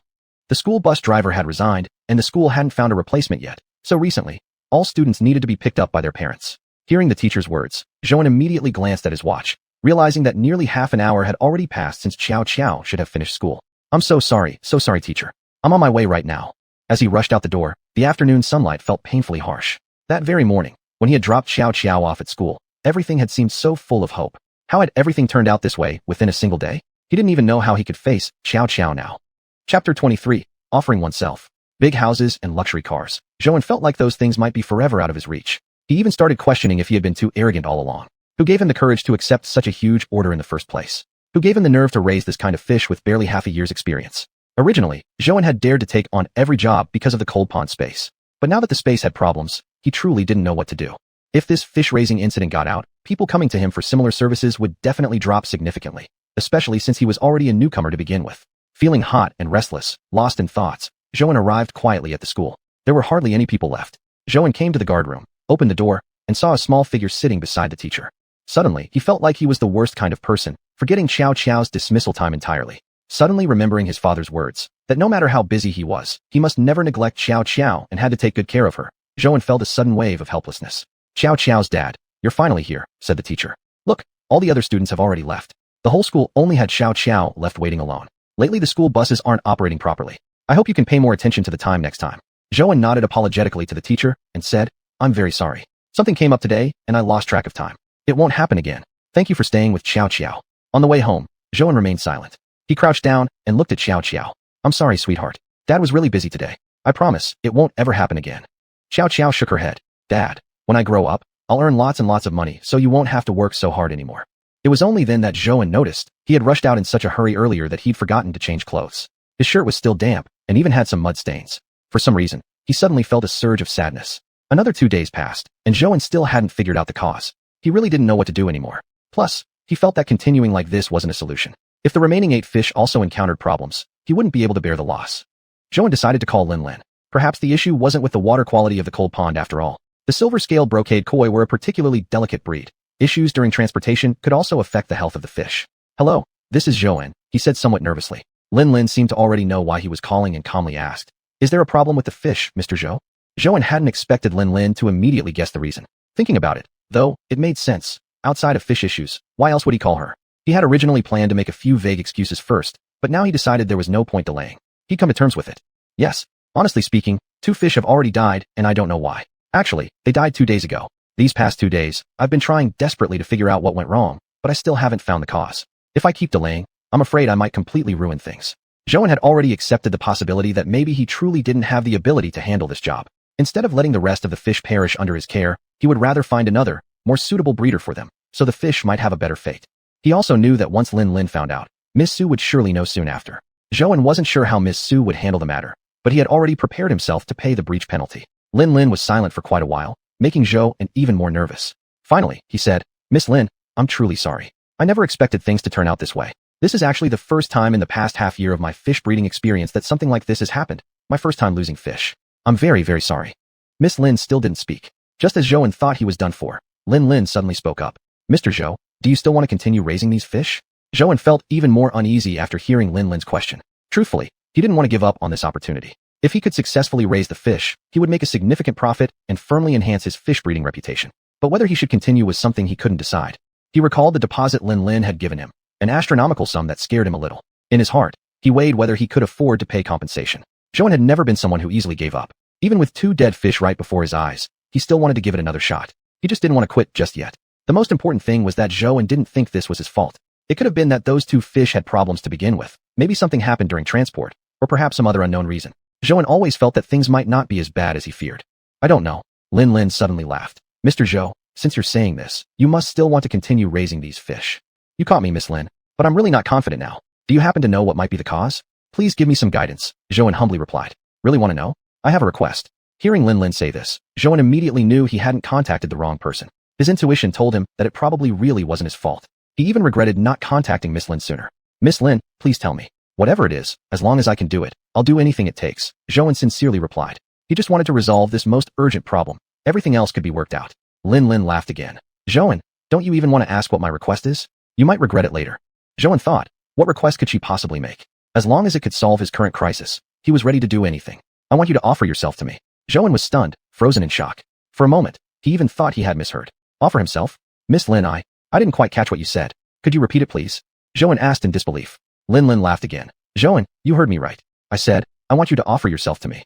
The school bus driver had resigned, and the school hadn't found a replacement yet, so recently, all students needed to be picked up by their parents. Hearing the teacher's words, Zhou immediately glanced at his watch, realizing that nearly half an hour had already passed since Xiao Xiao should have finished school. I'm so sorry, teacher. I'm on my way right now." As he rushed out the door, the afternoon sunlight felt painfully harsh. That very morning, when he had dropped Xiao Xiao off at school, everything had seemed so full of hope. How had everything turned out this way within a single day? He didn't even know how he could face Xiao Xiao now. Chapter 23. Offering oneself. Big houses and luxury cars. Zhou felt like those things might be forever out of his reach. He even started questioning if he had been too arrogant all along. Who gave him the courage to accept such a huge order in the first place? Who gave him the nerve to raise this kind of fish with barely half a year's experience? Originally, Zhou had dared to take on every job because of the cold pond space. But now that the space had problems, he truly didn't know what to do. If this fish-raising incident got out, people coming to him for similar services would definitely drop significantly, especially since he was already a newcomer to begin with. Feeling hot and restless, lost in thoughts, Zhou arrived quietly at the school. There were hardly any people left. Zhou came to the guard room, opened the door, and saw a small figure sitting beside the teacher. Suddenly, he felt like he was the worst kind of person, forgetting Xiao Xiao's dismissal time entirely. Suddenly remembering his father's words, that no matter how busy he was, he must never neglect Xiao Xiao and had to take good care of her, Zhou felt a sudden wave of helplessness. "Xiao Xiao's dad, you're finally here," said the teacher. "Look, all the other students have already left. The whole school only had Xiao Xiao left waiting alone. Lately the school buses aren't operating properly. I hope you can pay more attention to the time next time." Zhou nodded apologetically to the teacher and said, "I'm very sorry. Something came up today and I lost track of time. It won't happen again. Thank you for staying with Xiao Xiao." On the way home, Zhou remained silent. He crouched down and looked at Xiao Xiao. "I'm sorry, sweetheart. Dad was really busy today. I promise, it won't ever happen again." Xiao Xiao shook her head. "Dad, when I grow up, I'll earn lots and lots of money so you won't have to work so hard anymore." It was only then that Zhou noticed he had rushed out in such a hurry earlier that he'd forgotten to change clothes. His shirt was still damp and even had some mud stains. For some reason, he suddenly felt a surge of sadness. Another 2 days passed, and Zhou still hadn't figured out the cause. He really didn't know what to do anymore. Plus, he felt that continuing like this wasn't a solution. If the remaining 8 fish also encountered problems, he wouldn't be able to bear the loss. Zhou decided to call Lin Lin. Perhaps the issue wasn't with the water quality of the cold pond after all. The silver-scale brocade koi were a particularly delicate breed. Issues during transportation could also affect the health of the fish. Hello, this is Zhou, he said somewhat nervously. Lin Lin seemed to already know why he was calling and calmly asked, "Is there a problem with the fish, Mr. Zhou?" Zhou hadn't expected Lin Lin to immediately guess the reason. Thinking about it, though, it made sense. Outside of fish issues, why else would he call her? He had originally planned to make a few vague excuses first, but now he decided there was no point delaying. He'd come to terms with it. Yes, honestly speaking, 2 fish have already died, and I don't know why. Actually, they died 2 days ago. These past 2 days, I've been trying desperately to figure out what went wrong, but I still haven't found the cause. If I keep delaying, I'm afraid I might completely ruin things. Zhou had already accepted the possibility that maybe he truly didn't have the ability to handle this job. Instead of letting the rest of the fish perish under his care, he would rather find another, more suitable breeder for them, so the fish might have a better fate. He also knew that once Lin Lin found out, Miss Su would surely know soon after. Zhou wasn't sure how Miss Su would handle the matter, but he had already prepared himself to pay the breach penalty. Lin Lin was silent for quite a while, making Zhou even more nervous. Finally, he said, "Miss Lin, I'm truly sorry. I never expected things to turn out this way. This is actually the first time in the past half year of my fish breeding experience that something like this has happened. My first time losing fish. I'm very, very sorry." Miss Lin still didn't speak. Just as Zhou thought he was done for, Lin Lin suddenly spoke up. "Mr. Zhou, do you still want to continue raising these fish?" Zhou felt even more uneasy after hearing Lin Lin's question. Truthfully, he didn't want to give up on this opportunity. If he could successfully raise the fish, he would make a significant profit and firmly enhance his fish breeding reputation. But whether he should continue was something he couldn't decide. He recalled the deposit Lin Lin had given him, an astronomical sum that scared him a little. In his heart, he weighed whether he could afford to pay compensation. Zhou had never been someone who easily gave up. Even with 2 dead fish right before his eyes, he still wanted to give it another shot. He just didn't want to quit just yet. The most important thing was that Zhou didn't think this was his fault. It could have been that those 2 fish had problems to begin with. Maybe something happened during transport, or perhaps some other unknown reason. Zhou always felt that things might not be as bad as he feared. "I don't know." Lin Lin suddenly laughed. "Mr. Zhou, since you're saying this, you must still want to continue raising these fish." "You caught me, Miss Lin, but I'm really not confident now. Do you happen to know what might be the cause? Please give me some guidance," Zhou humbly replied. "Really want to know? I have a request." Hearing Lin Lin say this, Zhou immediately knew he hadn't contacted the wrong person. His intuition told him that it probably really wasn't his fault. He even regretted not contacting Miss Lin sooner. "Miss Lin, please tell me. Whatever it is, as long as I can do it, I'll do anything it takes," Zhou sincerely replied. He just wanted to resolve this most urgent problem. Everything else could be worked out. Lin Lin laughed again. "Zhou, don't you even want to ask what my request is? You might regret it later." Zhou thought, what request could she possibly make? As long as it could solve his current crisis, he was ready to do anything. "I want you to offer yourself to me." Zhou was stunned, frozen in shock. For a moment, he even thought he had misheard. "Offer himself?" "Miss Lin, I didn't quite catch what you said. Could you repeat it, please?" Zhou asked in disbelief. Lin Lin laughed again. "Zhou, you heard me right. I said, I want you to offer yourself to me."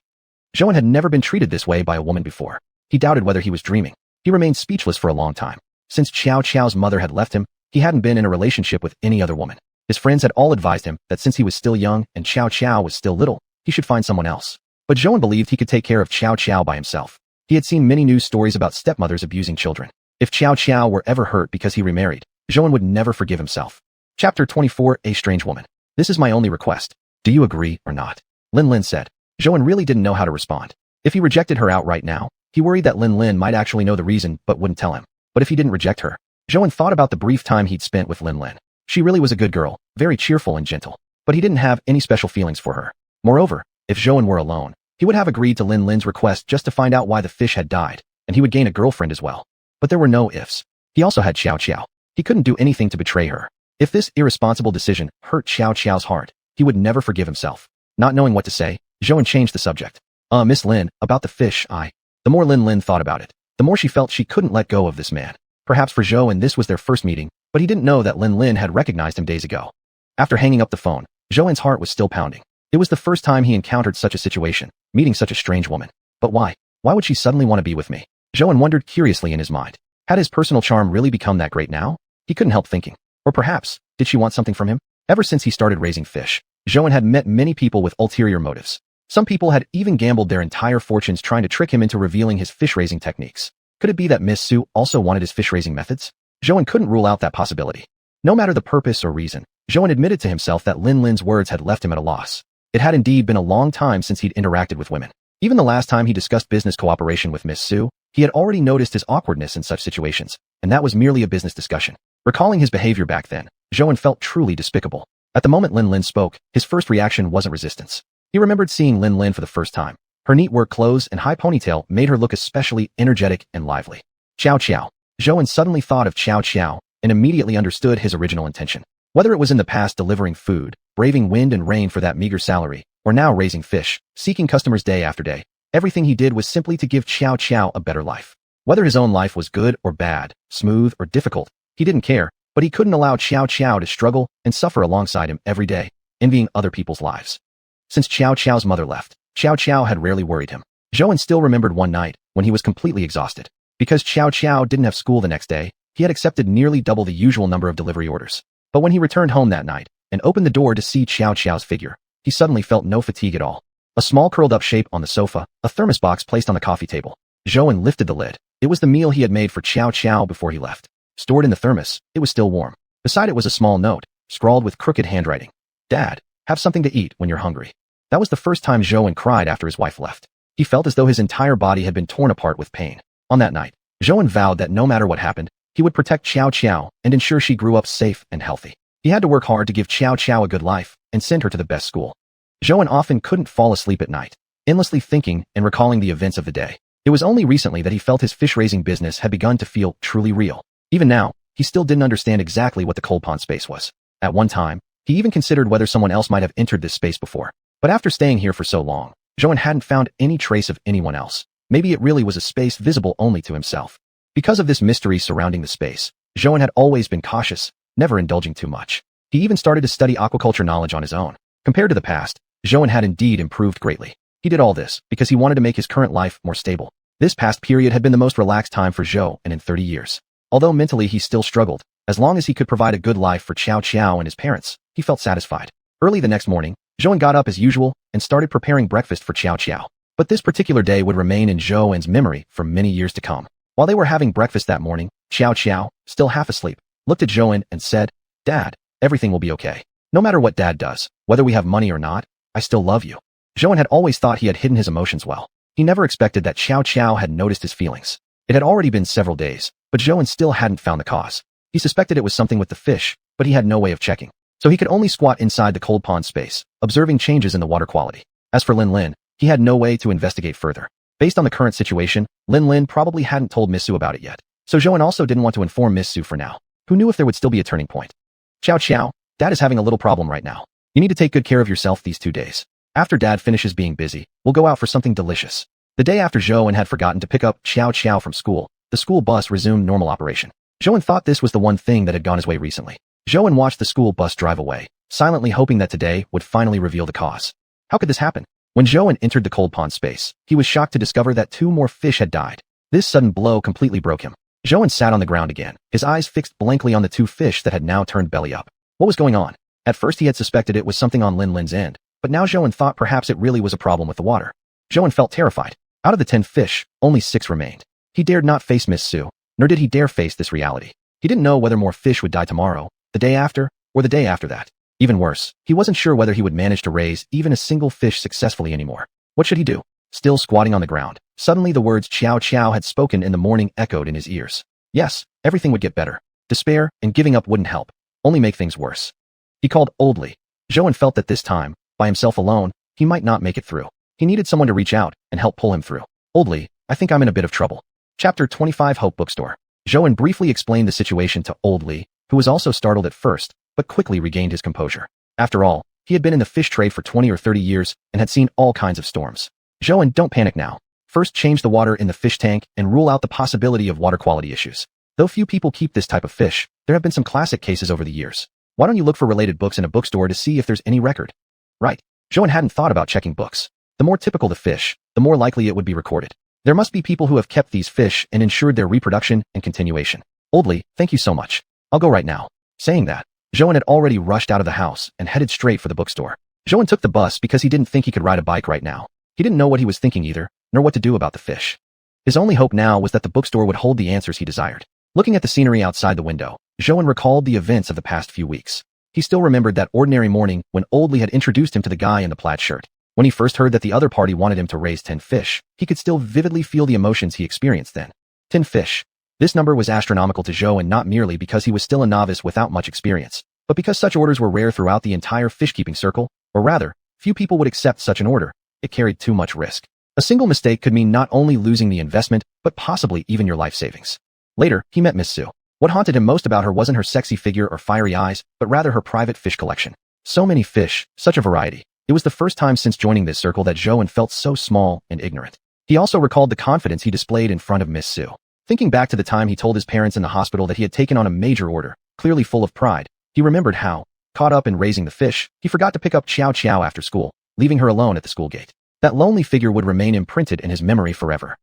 Zhou had never been treated this way by a woman before. He doubted whether he was dreaming. He remained speechless for a long time. Since Xiuxian's mother had left him, he hadn't been in a relationship with any other woman. His friends had all advised him that since he was still young and Xiuxian was still little, he should find someone else. But Zhou believed he could take care of Xiuxian by himself. He had seen many news stories about stepmothers abusing children. If Xiuxian were ever hurt because he remarried, Zhou would never forgive himself. Chapter 24, A Strange Woman. "This is my only request. Do you agree or not?" Lin Lin said. Zhou really didn't know how to respond. If he rejected her outright now, he worried that Lin Lin might actually know the reason but wouldn't tell him. But if he didn't reject her, Zhou thought about the brief time he'd spent with Lin Lin. She really was a good girl, very cheerful and gentle. But he didn't have any special feelings for her. Moreover, if Zhou were alone, he would have agreed to Lin Lin's request just to find out why the fish had died, and he would gain a girlfriend as well. But there were no ifs. He also had Xiuxian. He couldn't do anything to betray her. If this irresponsible decision hurt Xiuxian's heart, he would never forgive himself. Not knowing what to say, Zhou changed the subject. Miss Lin, about the fish, The more Lin Lin thought about it, the more she felt she couldn't let go of this man. Perhaps for Zhou this was their first meeting, but he didn't know that Lin Lin had recognized him days ago. After hanging up the phone, Zhou's heart was still pounding. It was the first time he encountered such a situation, meeting such a strange woman. But why? Why would she suddenly want to be with me? Zhou wondered curiously in his mind. Had his personal charm really become that great now? He couldn't help thinking. Or perhaps, did she want something from him? Ever since he started raising fish, Zhou had met many people with ulterior motives. Some people had even gambled their entire fortunes trying to trick him into revealing his fish-raising techniques. Could it be that Miss Su also wanted his fish-raising methods? Zhou couldn't rule out that possibility. No matter the purpose or reason, Zhou admitted to himself that Lin Lin's words had left him at a loss. It had indeed been a long time since he'd interacted with women. Even the last time he discussed business cooperation with Miss Su, he had already noticed his awkwardness in such situations, and that was merely a business discussion. Recalling his behavior back then, Zhou felt truly despicable. At the moment Lin Lin spoke, his first reaction wasn't resistance. He remembered seeing Lin Lin for the first time. Her neat work clothes and high ponytail made her look especially energetic and lively. Xiao. Zhouan suddenly thought of Xiao and immediately understood his original intention. Whether it was in the past delivering food, braving wind and rain for that meager salary, or now raising fish, seeking customers day after day, everything he did was simply to give Xiao a better life. Whether his own life was good or bad, smooth or difficult, he didn't care, but he couldn't allow Xiao to struggle and suffer alongside him every day, envying other people's lives. Since Xiao's mother left, Xiao had rarely worried him. Zhouan still remembered one night when he was completely exhausted. Because Xiao didn't have school the next day, he had accepted nearly double the usual number of delivery orders. But when he returned home that night and opened the door to see Xiao's figure, he suddenly felt no fatigue at all. A small curled-up shape on the sofa, a thermos box placed on the coffee table. Zhouan lifted the lid. It was the meal he had made for Xiao before he left. Stored in the thermos, it was still warm. Beside it was a small note, scrawled with crooked handwriting. Dad, have something to eat when you're hungry. That was the first time Zhouan cried after his wife left. He felt as though his entire body had been torn apart with pain. On that night, Zhouan vowed that no matter what happened, he would protect Xiao and ensure she grew up safe and healthy. He had to work hard to give Xiao a good life and send her to the best school. Zhouan often couldn't fall asleep at night, endlessly thinking and recalling the events of the day. It was only recently that he felt his fish-raising business had begun to feel truly real. Even now, he still didn't understand exactly what the cold pond space was. At one time, he even considered whether someone else might have entered this space before. But after staying here for so long, Zhouan hadn't found any trace of anyone else. Maybe it really was a space visible only to himself. Because of this mystery surrounding the space, Zhouan had always been cautious, never indulging too much. He even started to study aquaculture knowledge on his own. Compared to the past, Zhouan had indeed improved greatly. He did all this because he wanted to make his current life more stable. This past period had been the most relaxed time for Zhou in 30 years. Although mentally he still struggled, as long as he could provide a good life for Xiao and his parents, he felt satisfied. Early the next morning, Zhouan got up as usual and started preparing breakfast for Xiao. But this particular day would remain in Zhouan's memory for many years to come. While they were having breakfast that morning, Xiao, still half asleep, looked at Zhouan and said, "Dad, everything will be okay. No matter what Dad does, whether we have money or not, I still love you." Zhouan had always thought he had hidden his emotions well. He never expected that Xiao had noticed his feelings. It had already been several days, but Zhouan still hadn't found the cause. He suspected it was something with the fish, but he had no way of checking. So he could only squat inside the cold pond space, observing changes in the water quality. As for Lin, he had no way to investigate further. Based on the current situation, Lin probably hadn't told Miss Su about it yet. So Zhouan also didn't want to inform Miss Su for now. Who knew if there would still be a turning point? Xiao, Dad is having a little problem right now. You need to take good care of yourself these 2 days. After Dad finishes being busy, we'll go out for something delicious. The day after Zhouan had forgotten to pick up Xiao from school, the school bus resumed normal operation. Zhouan thought this was the one thing that had gone his way recently. Zhouan watched the school bus drive away, silently hoping that today would finally reveal the cause. How could this happen? When Zhouan entered the cold pond space, he was shocked to discover that 2 more fish had died. This sudden blow completely broke him. Zhouan sat on the ground again, his eyes fixed blankly on the 2 fish that had now turned belly up. What was going on? At first he had suspected it was something on Lin's end, but now Zhouan thought perhaps it really was a problem with the water. Zhouan felt terrified. Out of the 10 fish, only 6 remained. He dared not face Miss Su, nor did he dare face this reality. He didn't know whether more fish would die tomorrow, the day after, or the day after that. Even worse, he wasn't sure whether he would manage to raise even a single fish successfully anymore. What should he do? Still squatting on the ground, suddenly the words Xiao had spoken in the morning echoed in his ears. Yes, everything would get better. Despair and giving up wouldn't help, only make things worse. He called Old Li. Zhouan felt that this time, by himself alone, he might not make it through. He needed someone to reach out and help pull him through. Old Li, I think I'm in a bit of trouble. Chapter 25 Hope Bookstore. Zhouan briefly explained the situation to Old Li, who was also startled at first, but quickly regained his composure. After all, he had been in the fish trade for 20 or 30 years and had seen all kinds of storms. Zhouan, don't panic now. First change the water in the fish tank and rule out the possibility of water quality issues. Though few people keep this type of fish, there have been some classic cases over the years. Why don't you look for related books in a bookstore to see if there's any record? Right. Zhouan hadn't thought about checking books. The more typical the fish, the more likely it would be recorded. There must be people who have kept these fish and ensured their reproduction and continuation. Old Li, thank you so much. I'll go right now. Saying that, Zhouan had already rushed out of the house and headed straight for the bookstore. Zhouan took the bus because he didn't think he could ride a bike right now. He didn't know what he was thinking either, nor what to do about the fish. His only hope now was that the bookstore would hold the answers he desired. Looking at the scenery outside the window, Zhouan recalled the events of the past few weeks. He still remembered that ordinary morning when Old Li had introduced him to the guy in the plaid shirt. When he first heard that the other party wanted him to raise 10 fish, he could still vividly feel the emotions he experienced then. 10 fish. This number was astronomical to Zhouan not merely because he was still a novice without much experience, But because such orders were rare throughout the entire fish-keeping circle, or rather, few people would accept such an order, it carried too much risk. A single mistake could mean not only losing the investment, but possibly even your life savings. Later, he met Miss Sue. What haunted him most about her wasn't her sexy figure or fiery eyes, but rather her private fish collection. So many fish, such a variety. It was the first time since joining this circle that Xiuxian felt so small and ignorant. He also recalled the confidence he displayed in front of Miss Sue. Thinking back to the time he told his parents in the hospital that he had taken on a major order, clearly full of pride, he remembered how, caught up in raising the fish, he forgot to pick up Xiao after school, leaving her alone at the school gate. That lonely figure would remain imprinted in his memory forever.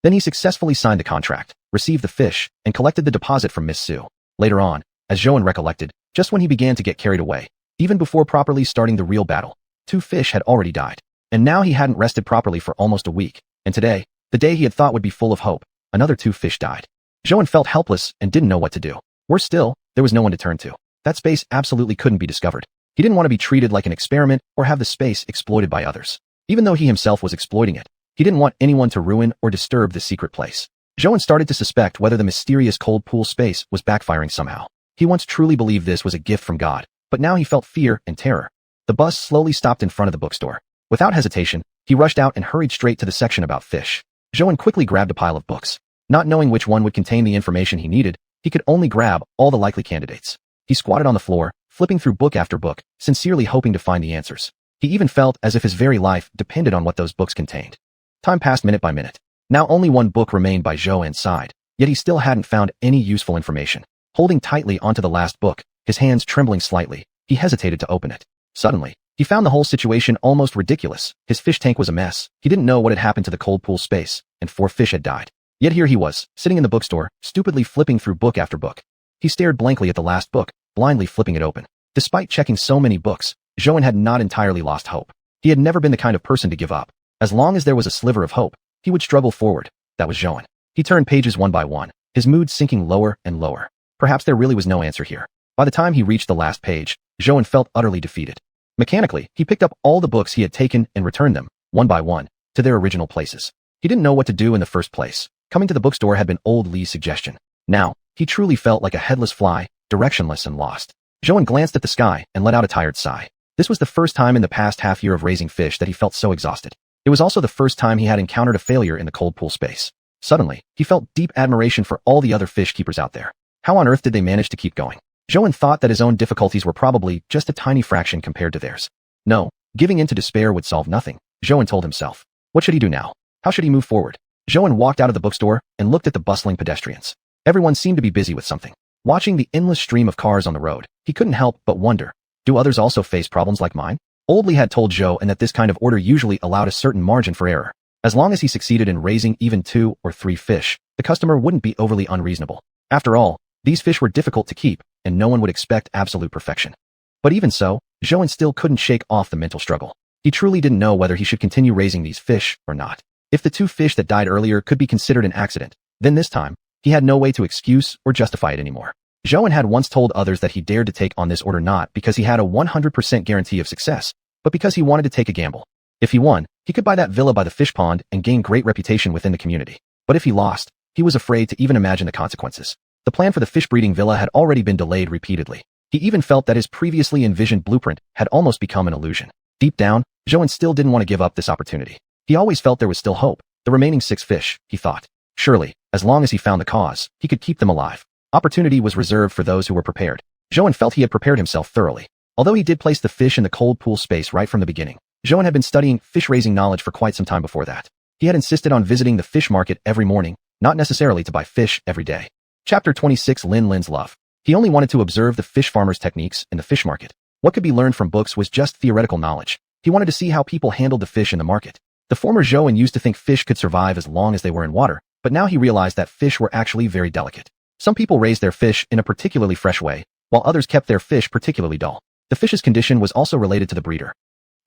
Then he successfully signed the contract, received the fish, and collected the deposit from Miss Sue. Later on, as Xiuxian recollected, just when he began to get carried away, even before properly starting the real battle, 2 fish had already died. And now he hadn't rested properly for almost a week, and today, the day he had thought would be full of hope, another 2 fish died. Xiuxian felt helpless and didn't know what to do. Worse still, there was no one to turn to. That space absolutely couldn't be discovered. He didn't want to be treated like an experiment or have the space exploited by others. Even though he himself was exploiting it, he didn't want anyone to ruin or disturb the secret place. Xiuxian started to suspect whether the mysterious cold pool space was backfiring somehow. He once truly believed this was a gift from God, but now he felt fear and terror. The bus slowly stopped in front of the bookstore. Without hesitation, he rushed out and hurried straight to the section about fish. Xiuxian quickly grabbed a pile of books. Not knowing which one would contain the information he needed, he could only grab all the likely candidates. He squatted on the floor, flipping through book after book, sincerely hoping to find the answers. He even felt as if his very life depended on what those books contained. Time passed minute by minute. Now only one book remained by Xiuxian's side, yet he still hadn't found any useful information. Holding tightly onto the last book, his hands trembling slightly, he hesitated to open it. Suddenly, he found the whole situation almost ridiculous. His fish tank was a mess. He didn't know what had happened to the cold pool space, and 4 fish had died. Yet here he was, sitting in the bookstore, stupidly flipping through book after book. He stared blankly at the last book, blindly flipping it open. Despite checking so many books, Xiuxian had not entirely lost hope. He had never been the kind of person to give up. As long as there was a sliver of hope, he would struggle forward. That was Xiuxian. He turned pages one by one, his mood sinking lower and lower. Perhaps there really was no answer here. By the time he reached the last page, Xiuxian felt utterly defeated. Mechanically, he picked up all the books he had taken and returned them, one by one, to their original places. He didn't know what to do in the first place. Coming to the bookstore had been old Lee's suggestion. Now, he truly felt like a headless fly, directionless and lost. Xiuxian glanced at the sky and let out a tired sigh. This was the first time in the past half year of raising fish that he felt so exhausted. It was also the first time he had encountered a failure in the cold pool space. Suddenly, he felt deep admiration for all the other fish keepers out there. How on earth did they manage to keep going? Xiuxian thought that his own difficulties were probably just a tiny fraction compared to theirs. No, giving in to despair would solve nothing, Xiuxian told himself. What should he do now? How should he move forward? Xiuxian walked out of the bookstore and looked at the bustling pedestrians. Everyone seemed to be busy with something. Watching the endless stream of cars on the road, he couldn't help but wonder, do others also face problems like mine? Old Lee had told Xiuxian that this kind of order usually allowed a certain margin for error. As long as he succeeded in raising even 2 or 3 fish, the customer wouldn't be overly unreasonable. After all, these fish were difficult to keep, and no one would expect absolute perfection. But even so, Xiuxian still couldn't shake off the mental struggle. He truly didn't know whether he should continue raising these fish or not. If the 2 fish that died earlier could be considered an accident, then this time, he had no way to excuse or justify it anymore. Xiuxian had once told others that he dared to take on this order not because he had a 100% guarantee of success, but because he wanted to take a gamble. If he won, he could buy that villa by the fish pond and gain great reputation within the community. But if he lost, he was afraid to even imagine the consequences. The plan for the fish breeding villa had already been delayed repeatedly. He even felt that his previously envisioned blueprint had almost become an illusion. Deep down, Xiuxian still didn't want to give up this opportunity. He always felt there was still hope. The remaining 6 fish, he thought. Surely, as long as he found the cause, he could keep them alive. Opportunity was reserved for those who were prepared. Xiuxian felt he had prepared himself thoroughly. Although he did place the fish in the cold pool space right from the beginning, Xiuxian had been studying fish-raising knowledge for quite some time before that. He had insisted on visiting the fish market every morning, not necessarily to buy fish every day. Chapter 26 Lin Lin's Love. He only wanted to observe the fish farmer's techniques in the fish market. What could be learned from books was just theoretical knowledge. He wanted to see how people handled the fish in the market. The former Xiuxian used to think fish could survive as long as they were in water, but now he realized that fish were actually very delicate. Some people raised their fish in a particularly fresh way, while others kept their fish particularly dull. The fish's condition was also related to the breeder.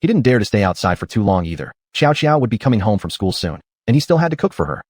He didn't dare to stay outside for too long either. Xiao would be coming home from school soon, and he still had to cook for her,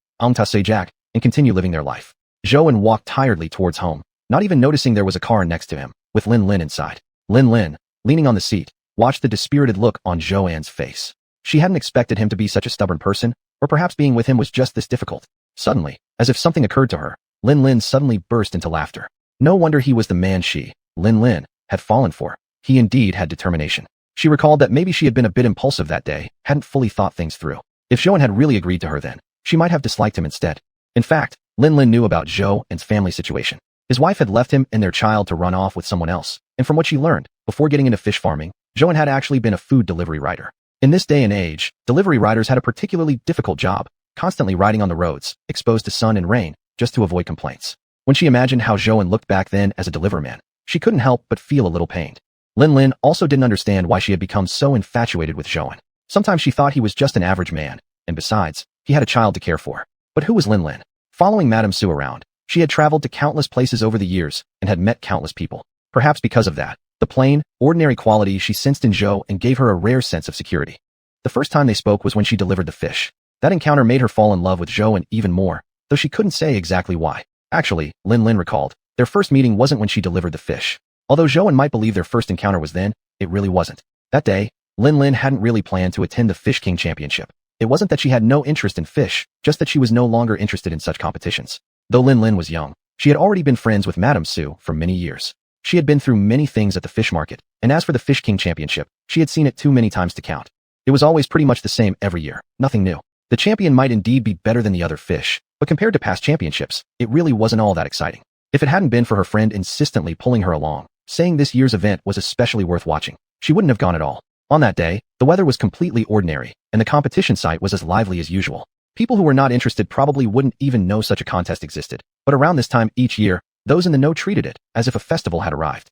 Jack, and continue living their life. Xiuxian walked tiredly towards home, not even noticing there was a car next to him, with Lin inside. Lin, leaning on the seat, watched the dispirited look on Xiuxian's face. She hadn't expected him to be such a stubborn person, or perhaps being with him was just this difficult. Suddenly, as if something occurred to her, Lin suddenly burst into laughter. No wonder he was the man she, Lin, had fallen for. He indeed had determination. She recalled that maybe she had been a bit impulsive that day, hadn't fully thought things through. If Xiuxian had really agreed to her then, she might have disliked him instead. In fact, Lin knew about Xiuxian's family situation. His wife had left him and their child to run off with someone else, and from what she learned, before getting into fish farming, Xiuxian had actually been a food delivery rider. In this day and age, delivery riders had a particularly difficult job, constantly riding on the roads, exposed to sun and rain, just to avoid complaints. When she imagined how Xiuxian looked back then as a deliverman, she couldn't help but feel a little pained. Lin also didn't understand why she had become so infatuated with Xiuxian. Sometimes she thought he was just an average man, and besides, he had a child to care for. But who was Lin? Following Madame Su around, she had traveled to countless places over the years and had met countless people. Perhaps because of that, the plain, ordinary quality she sensed in Xiuxian gave her a rare sense of security. The first time they spoke was when she delivered the fish. That encounter made her fall in love with Xiuxian even more, though she couldn't say exactly why. Actually, Lin recalled, their first meeting wasn't when she delivered the fish. Although Xiuxian might believe their first encounter was then, it really wasn't. That day, Lin hadn't really planned to attend the Fish King Championship. It wasn't that she had no interest in fish, just that she was no longer interested in such competitions. Though Lin was young, she had already been friends with Madame Su for many years. She had been through many things at the fish market, and as for the Fish King Championship, she had seen it too many times to count. It was always pretty much the same every year, nothing new. The champion might indeed be better than the other fish, but compared to past championships, it really wasn't all that exciting. If it hadn't been for her friend insistently pulling her along, saying this year's event was especially worth watching, she wouldn't have gone at all. On that day, the weather was completely ordinary, and the competition site was as lively as usual. People who were not interested probably wouldn't even know such a contest existed, but around this time each year, those in the know treated it as if a festival had arrived.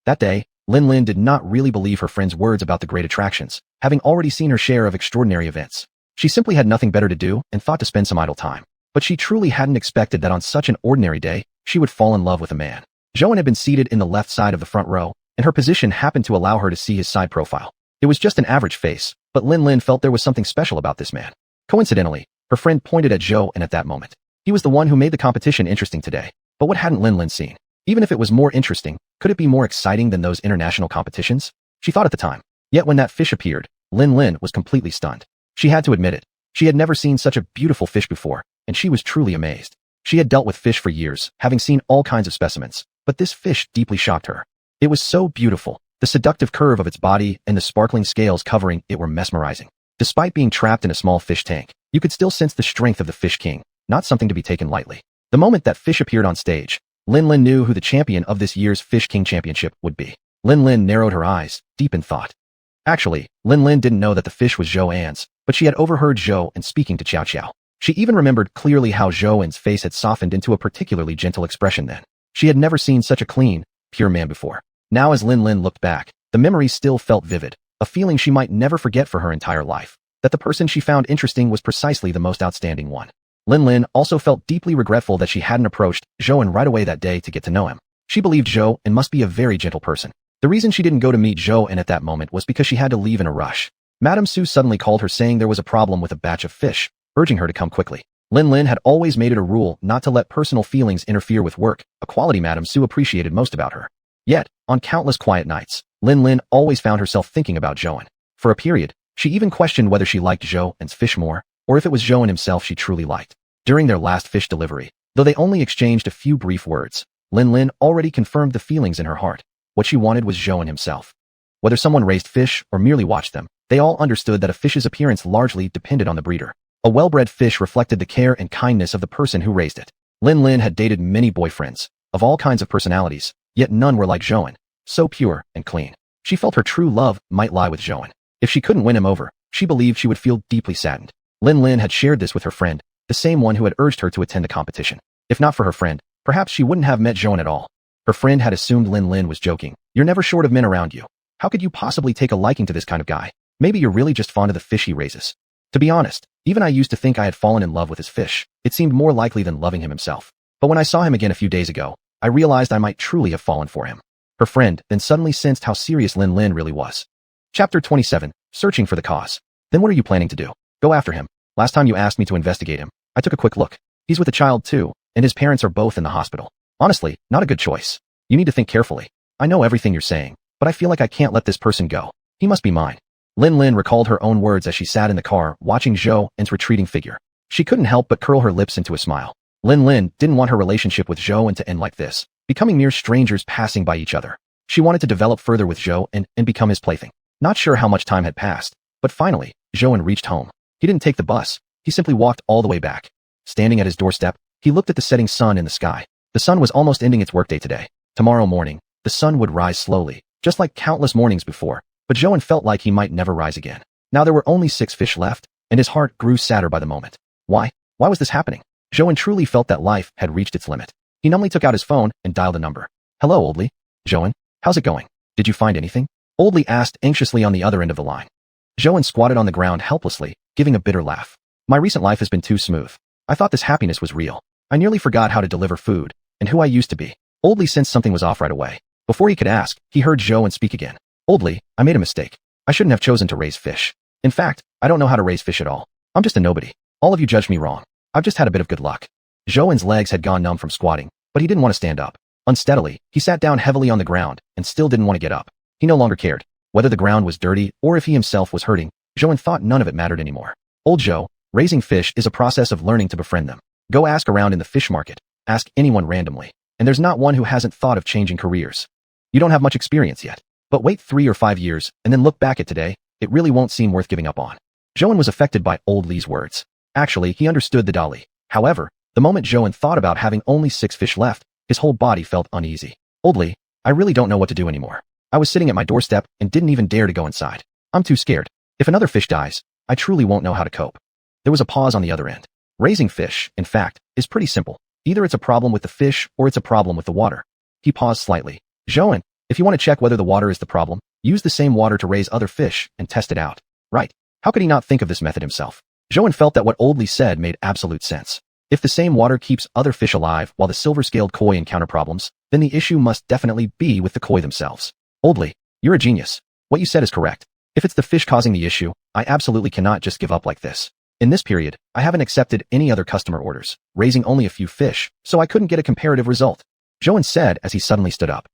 That day, Lin did not really believe her friend's words about the great attractions, having already seen her share of extraordinary events. She simply had nothing better to do and thought to spend some idle time. But she truly hadn't expected that on such an ordinary day, she would fall in love with a man. Xiuxian had been seated in the left side of the front row, and her position happened to allow her to see his side profile. It was just an average face, but Lin felt there was something special about this man. Coincidentally, her friend pointed at Xiuxian at that moment. He was the one who made the competition interesting today. But what hadn't Lin seen? Even if it was more interesting, could it be more exciting than those international competitions? She thought at the time. Yet when that fish appeared, Lin was completely stunned. She had to admit it. She had never seen such a beautiful fish before, and she was truly amazed. She had dealt with fish for years, having seen all kinds of specimens, but this fish deeply shocked her. It was so beautiful. The seductive curve of its body and the sparkling scales covering it were mesmerizing. Despite being trapped in a small fish tank, you could still sense the strength of the Fish King, not something to be taken lightly. The moment that fish appeared on stage, Lin knew who the champion of this year's Fish King Championship would be. Lin narrowed her eyes, deep in thought. Actually, Lin didn't know that the fish was Xiuxian's, but she had overheard Xiuxian speaking to Xiao. She even remembered clearly how Xiuxian's face had softened into a particularly gentle expression then. She had never seen such a clean, pure man before. Now as Lin looked back, the memory still felt vivid, a feeling she might never forget for her entire life, that the person she found interesting was precisely the most outstanding one. Lin also felt deeply regretful that she hadn't approached Xiuxian right away that day to get to know him. She believed Xiuxian must be a very gentle person. The reason she didn't go to meet Xiuxian at that moment was because she had to leave in a rush. Madame Su suddenly called her saying there was a problem with a batch of fish, urging her to come quickly. Lin had always made it a rule not to let personal feelings interfere with work, a quality Madame Su appreciated most about her. Yet, on countless quiet nights, Lin always found herself thinking about Xiuxian. For a period, she even questioned whether she liked Xiuxian's fish more, or if it was Xiuxian himself she truly liked. During their last fish delivery, though they only exchanged a few brief words, Lin already confirmed the feelings in her heart. What she wanted was Xiuxian himself. Whether someone raised fish or merely watched them, they all understood that a fish's appearance largely depended on the breeder. A well-bred fish reflected the care and kindness of the person who raised it. Lin had dated many boyfriends, of all kinds of personalities, yet none were like Xiuxian, so pure and clean. She felt her true love might lie with Xiuxian. If she couldn't win him over, she believed she would feel deeply saddened. Lin had shared this with her friend, the same one who had urged her to attend the competition. If not for her friend, perhaps she wouldn't have met Xiuxian at all. Her friend had assumed Lin was joking. You're never short of men around you. How could you possibly take a liking to this kind of guy? Maybe you're really just fond of the fish he raises. To be honest, even I used to think I had fallen in love with his fish. It seemed more likely than loving him himself. But when I saw him again a few days ago, I realized I might truly have fallen for him. Her friend then suddenly sensed how serious Lin really was. Chapter 27, Searching for the Cause. Then what are you planning to do? Go after him. Last time you asked me to investigate him, I took a quick look. He's with a child too, and his parents are both in the hospital. Honestly, not a good choice. You need to think carefully. I know everything you're saying, but I feel like I can't let this person go. He must be mine. Lin recalled her own words as she sat in the car, watching Xiuxian's retreating figure. She couldn't help but curl her lips into a smile. Lin didn't want her relationship with Xiuxian to end like this, becoming mere strangers passing by each other. She wanted to develop further with Zhou and become his plaything. Not sure how much time had passed, but finally, Zhou reached home. He didn't take the bus. He simply walked all the way back. Standing at his doorstep, he looked at the setting sun in the sky. The sun was almost ending its workday today. Tomorrow morning, the sun would rise slowly, just like countless mornings before, but Zhou felt like he might never rise again. Now there were only 6 fish left, and his heart grew sadder by the moment. Why? Why was this happening? Zhou truly felt that life had reached its limit. He numbly took out his phone and dialed a number. Hello, Old Li. Zhou, how's it going? Did you find anything? Old Li asked anxiously on the other end of the line. Zhou squatted on the ground helplessly, giving a bitter laugh. My recent life has been too smooth. I thought this happiness was real. I nearly forgot how to deliver food, and who I used to be. Old Li sensed something was off right away. Before he could ask, he heard Zhou speak again. Old Li, I made a mistake. I shouldn't have chosen to raise fish. In fact, I don't know how to raise fish at all. I'm just a nobody. All of you judged me wrong. I've just had a bit of good luck. Zhou's legs had gone numb from squatting, but he didn't want to stand up. Unsteadily, he sat down heavily on the ground and still didn't want to get up. He no longer cared. Whether the ground was dirty or if he himself was hurting, Zhou thought none of it mattered anymore. Old Zhou, raising fish is a process of learning to befriend them. Go ask around in the fish market. Ask anyone randomly. And there's not one who hasn't thought of changing careers. You don't have much experience yet. But wait 3 or 5 years and then look back at today, it really won't seem worth giving up on. Zhou was affected by Old Li's words. Actually, he understood the Dali. However, the moment Zhou thought about having only 6 fish left, his whole body felt uneasy. Old Li, I really don't know what to do anymore. I was sitting at my doorstep and didn't even dare to go inside. I'm too scared. If another fish dies, I truly won't know how to cope. There was a pause on the other end. Raising fish, in fact, is pretty simple. Either it's a problem with the fish or it's a problem with the water. He paused slightly. Zhou, if you want to check whether the water is the problem, use the same water to raise other fish and test it out. Right. How could he not think of this method himself? Zhou felt that what Old Li said made absolute sense. If the same water keeps other fish alive while the silver-scaled koi encounter problems, then the issue must definitely be with the koi themselves. Old Li, you're a genius. What you said is correct. If it's the fish causing the issue, I absolutely cannot just give up like this. In this period, I haven't accepted any other customer orders, raising only a few fish, so I couldn't get a comparative result. Zhou said as he suddenly stood up.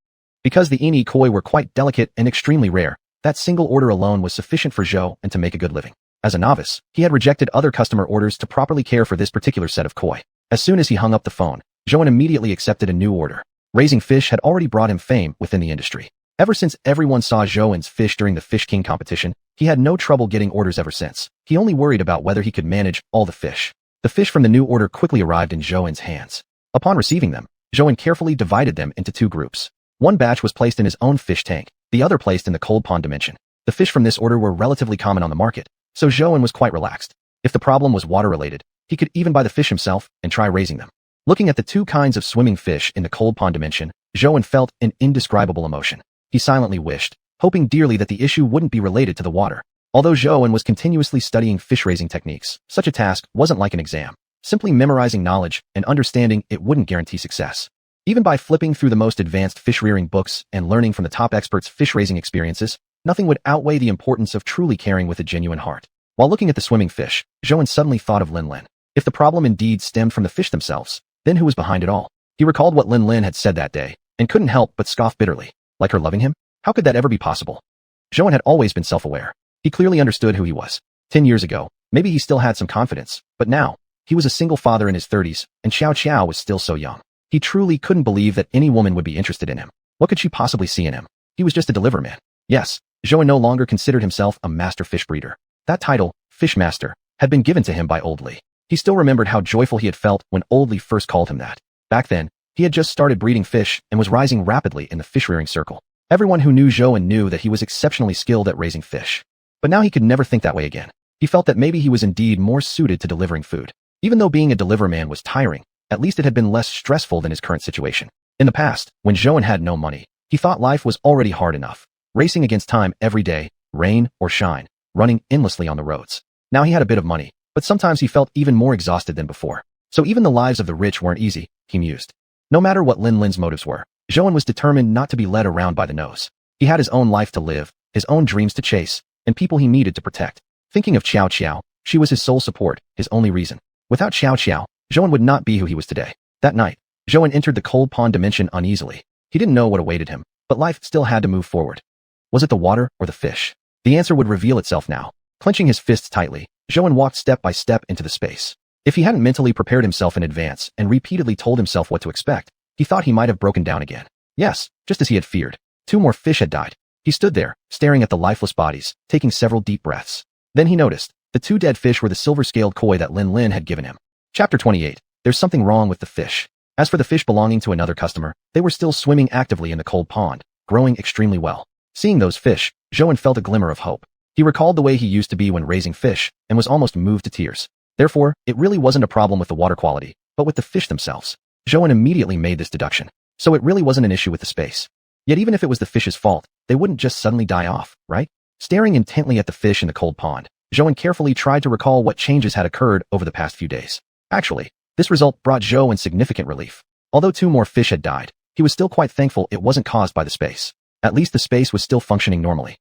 Because the ini koi were quite delicate and extremely rare, that single order alone was sufficient for Zhou and to make a good living. As a novice, he had rejected other customer orders to properly care for this particular set of koi. As soon as he hung up the phone, Zhou immediately accepted a new order. Raising fish had already brought him fame within the industry. Ever since everyone saw Zhou's fish during the Fish King competition, he had no trouble getting orders ever since. He only worried about whether he could manage all the fish. The fish from the new order quickly arrived in Zhou's hands. Upon receiving them, Zhou carefully divided them into 2 groups. One batch was placed in his own fish tank, the other placed in the cold pond dimension. The fish from this order were relatively common on the market, so Zhou was quite relaxed. If the problem was water-related, he could even buy the fish himself and try raising them. Looking at the 2 kinds of swimming fish in the cold pond dimension, Zhou felt an indescribable emotion. He silently wished, hoping dearly that the issue wouldn't be related to the water. Although Zhou was continuously studying fish-raising techniques, such a task wasn't like an exam. Simply memorizing knowledge and understanding it wouldn't guarantee success. Even by flipping through the most advanced fish-rearing books and learning from the top experts' fish-raising experiences, nothing would outweigh the importance of truly caring with a genuine heart. While looking at the swimming fish, Zhou suddenly thought of Lin Lin. If the problem indeed stemmed from the fish themselves, then who was behind it all? He recalled what Lin Lin had said that day, and couldn't help but scoff bitterly. Like her loving him? How could that ever be possible? Zhou had always been self-aware. He clearly understood who he was. 10 years ago, maybe he still had some confidence, but now, he was a single father in his 30s, and Xiao was still so young. He truly couldn't believe that any woman would be interested in him. What could she possibly see in him? He was just a delivery man. Yes, Zhou no longer considered himself a master fish breeder. That title, Fish Master, had been given to him by Old Li. He still remembered how joyful he had felt when Old Li first called him that. Back then, he had just started breeding fish and was rising rapidly in the fish-rearing circle. Everyone who knew Zhou knew that he was exceptionally skilled at raising fish. But now he could never think that way again. He felt that maybe he was indeed more suited to delivering food. Even though being a delivery man was tiring, at least it had been less stressful than his current situation. In the past, when Zhou had no money, he thought life was already hard enough. Racing against time every day, rain or shine, running endlessly on the roads. Now he had a bit of money, but sometimes he felt even more exhausted than before. So even the lives of the rich weren't easy, he mused. No matter what Lin Lin's motives were, Zhou was determined not to be led around by the nose. He had his own life to live, his own dreams to chase, and people he needed to protect. Thinking of Xiao, she was his sole support, his only reason. Without Xiao, Zhou would not be who he was today. That night, Zhou entered the cold pond dimension uneasily. He didn't know what awaited him, but life still had to move forward. Was it the water or the fish? The answer would reveal itself now. Clenching his fists tightly, Zhou walked step by step into the space. If he hadn't mentally prepared himself in advance and repeatedly told himself what to expect, he thought he might have broken down again. Yes, just as he had feared. 2 more fish had died. He stood there, staring at the lifeless bodies, taking several deep breaths. Then he noticed. The 2 dead fish were the silver-scaled koi that Lin Lin had given him. Chapter 28. There's something wrong with the fish. As for the fish belonging to another customer, they were still swimming actively in the cold pond, growing extremely well. Seeing those fish, Zhou felt a glimmer of hope. He recalled the way he used to be when raising fish, and was almost moved to tears. Therefore, it really wasn't a problem with the water quality, but with the fish themselves. Zhou immediately made this deduction. So it really wasn't an issue with the space. Yet even if it was the fish's fault, they wouldn't just suddenly die off, right? Staring intently at the fish in the cold pond, Zhou carefully tried to recall what changes had occurred over the past few days. Actually, this result brought Zhou significant relief. Although 2 more fish had died, he was still quite thankful it wasn't caused by the space. At least the space was still functioning normally.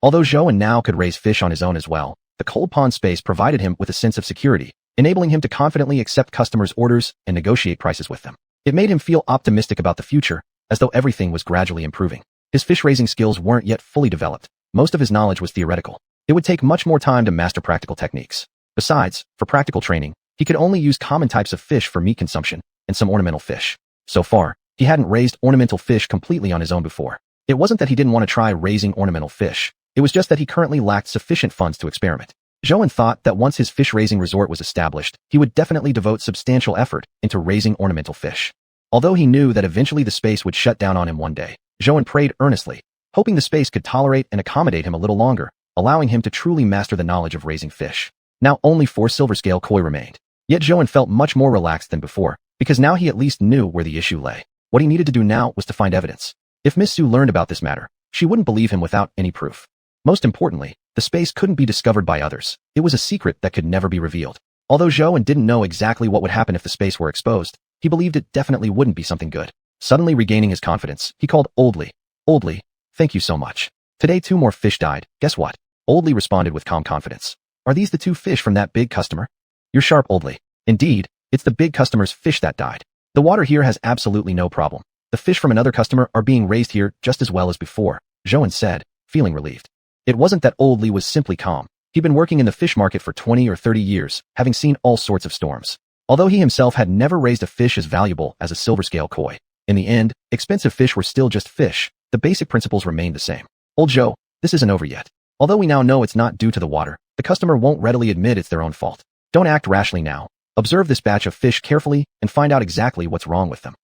Although Zhou now could raise fish on his own as well, the cold pond space provided him with a sense of security, enabling him to confidently accept customers' orders and negotiate prices with them. It made him feel optimistic about the future, as though everything was gradually improving. His fish-raising skills weren't yet fully developed. Most of his knowledge was theoretical. It would take much more time to master practical techniques. Besides, for practical training, he could only use common types of fish for meat consumption, and some ornamental fish. So far, he hadn't raised ornamental fish completely on his own before. It wasn't that he didn't want to try raising ornamental fish. It was just that he currently lacked sufficient funds to experiment. Zhou thought that once his fish-raising resort was established, he would definitely devote substantial effort into raising ornamental fish. Although he knew that eventually the space would shut down on him one day, Zhou prayed earnestly, hoping the space could tolerate and accommodate him a little longer, allowing him to truly master the knowledge of raising fish. Now only 4 silver-scale koi remained. Yet Zhou felt much more relaxed than before, because now he at least knew where the issue lay. What he needed to do now was to find evidence. If Miss Su learned about this matter, she wouldn't believe him without any proof. Most importantly, the space couldn't be discovered by others. It was a secret that could never be revealed. Although Zhou didn't know exactly what would happen if the space were exposed, he believed it definitely wouldn't be something good. Suddenly regaining his confidence, he called Old Li. Old Li, thank you so much. Today 2 more fish died. Guess what? Old Li responded with calm confidence. Are these the 2 fish from that big customer? You're sharp, Old Li. Indeed, it's the big customer's fish that died. The water here has absolutely no problem. The fish from another customer are being raised here just as well as before, Zhou said, feeling relieved. It wasn't that Old Li was simply calm. He'd been working in the fish market for 20 or 30 years, having seen all sorts of storms. Although he himself had never raised a fish as valuable as a silver-scale koi, in the end, expensive fish were still just fish. The basic principles remained the same. Old Zhou, this isn't over yet. Although we now know it's not due to the water, the customer won't readily admit it's their own fault. Don't act rashly now. Observe this batch of fish carefully and find out exactly what's wrong with them.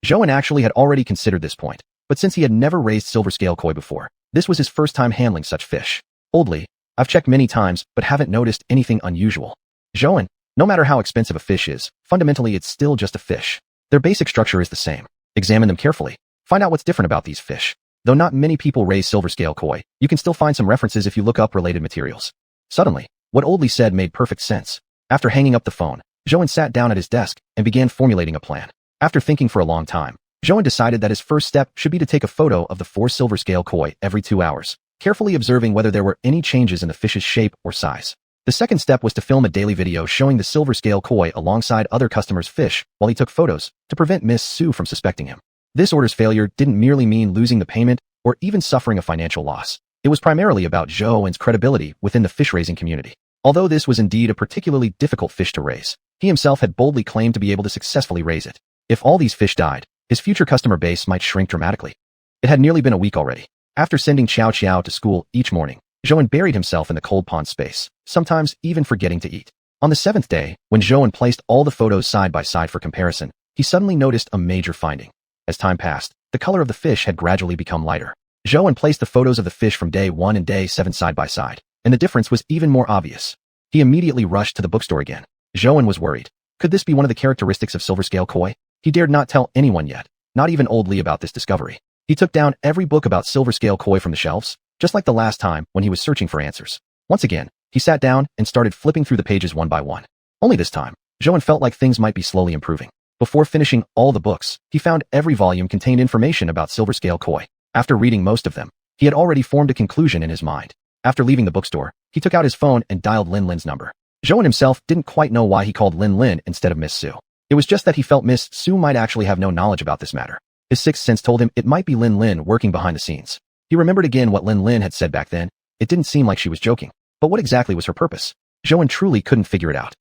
Zhou actually had already considered this point, but since he had never raised silver-scale koi before, this was his first time handling such fish. Old Li, I've checked many times but haven't noticed anything unusual. Zhou, no matter how expensive a fish is, fundamentally it's still just a fish. Their basic structure is the same. Examine them carefully. Find out what's different about these fish. Though not many people raise silver-scale koi, you can still find some references if you look up related materials. Suddenly, what Old Li said made perfect sense. After hanging up the phone, Zhou sat down at his desk and began formulating a plan. After thinking for a long time, Zhou decided that his first step should be to take a photo of the 4 silver-scale koi every 2 hours, carefully observing whether there were any changes in the fish's shape or size. The second step was to film a daily video showing the silver-scale koi alongside other customers' fish while he took photos, to prevent Miss Su from suspecting him. This order's failure didn't merely mean losing the payment or even suffering a financial loss. It was primarily about Zhou's credibility within the fish-raising community. Although this was indeed a particularly difficult fish to raise, he himself had boldly claimed to be able to successfully raise it. If all these fish died, his future customer base might shrink dramatically. It had nearly been a week already. After sending xiuxian to school each morning, Zhou buried himself in the cold pond space, sometimes even forgetting to eat. On the 7th day, when Zhou placed all the photos side by side for comparison, he suddenly noticed a major finding. As time passed, the color of the fish had gradually become lighter. Zhou placed the photos of the fish from day 1 and day 7 side by side, and the difference was even more obvious. He immediately rushed to the bookstore again. Zhou was worried. Could this be one of the characteristics of silver-scale koi? He dared not tell anyone yet, not even Old Li, about this discovery. He took down every book about silver-scale koi from the shelves, just like the last time when he was searching for answers. Once again, he sat down and started flipping through the pages one by one. Only this time, Zhou felt like things might be slowly improving. Before finishing all the books, he found every volume contained information about silver-scale koi. After reading most of them, he had already formed a conclusion in his mind. After leaving the bookstore, he took out his phone and dialed Lin Lin's number. Zhou himself didn't quite know why he called Lin Lin instead of Miss Su. It was just that he felt Miss Su might actually have no knowledge about this matter. His sixth sense told him it might be Lin Lin working behind the scenes. He remembered again what Lin Lin had said back then. It didn't seem like she was joking. But what exactly was her purpose? Zhou truly couldn't figure it out.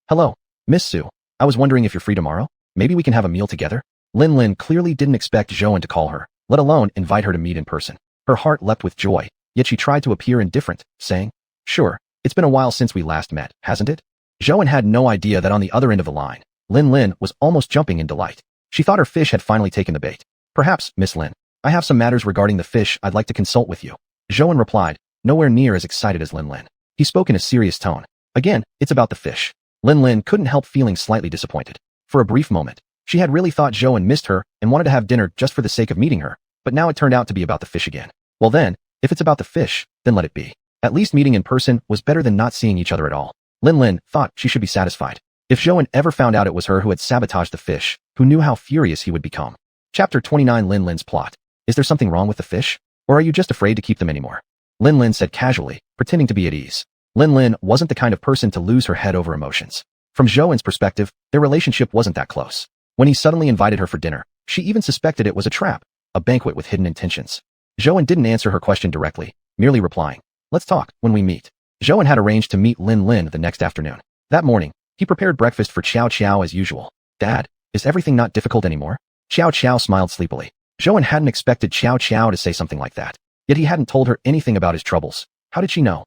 Hello, Miss Su. I was wondering if you're free tomorrow. Maybe we can have a meal together? Lin Lin clearly didn't expect Zhou to call her. let alone invite her to meet in person. Her heart leapt with joy, yet she tried to appear indifferent, saying, "Sure, it's been a while since we last met, hasn't it?" Zhou had no idea that on the other end of the line, Lin was almost jumping in delight. She thought her fish had finally taken the bait. "Perhaps, Miss Lin, I have some matters regarding the fish I'd like to consult with you." Zhou replied, nowhere near as excited as Lin. He spoke in a serious tone. "Again, it's about the fish." Lin couldn't help feeling slightly disappointed. For a brief moment, she had really thought Zhou missed her and wanted to have dinner just for the sake of meeting her, but now it turned out to be about the fish again. Well then, if it's about the fish, then let it be. At least meeting in person was better than not seeing each other at all. Lin thought she should be satisfied. If Zhou ever found out it was her who had sabotaged the fish, who knew how furious he would become. Chapter 29 Lin's plot. Is there something wrong with the fish? Or are you just afraid to keep them anymore? Lin said casually, pretending to be at ease. Lin wasn't the kind of person to lose her head over emotions. From Zhou's perspective, their relationship wasn't that close. When he suddenly invited her for dinner, she even suspected it was a trap, a banquet with hidden intentions. Zhou didn't answer her question directly, merely replying, "Let's talk when we meet." Zhou had arranged to meet Lin the next afternoon. That morning, he prepared breakfast for Xiao as usual. "Dad, is everything not difficult anymore?" Xiao smiled sleepily. Zhou hadn't expected Xiao to say something like that. Yet he hadn't told her anything about his troubles. How did she know?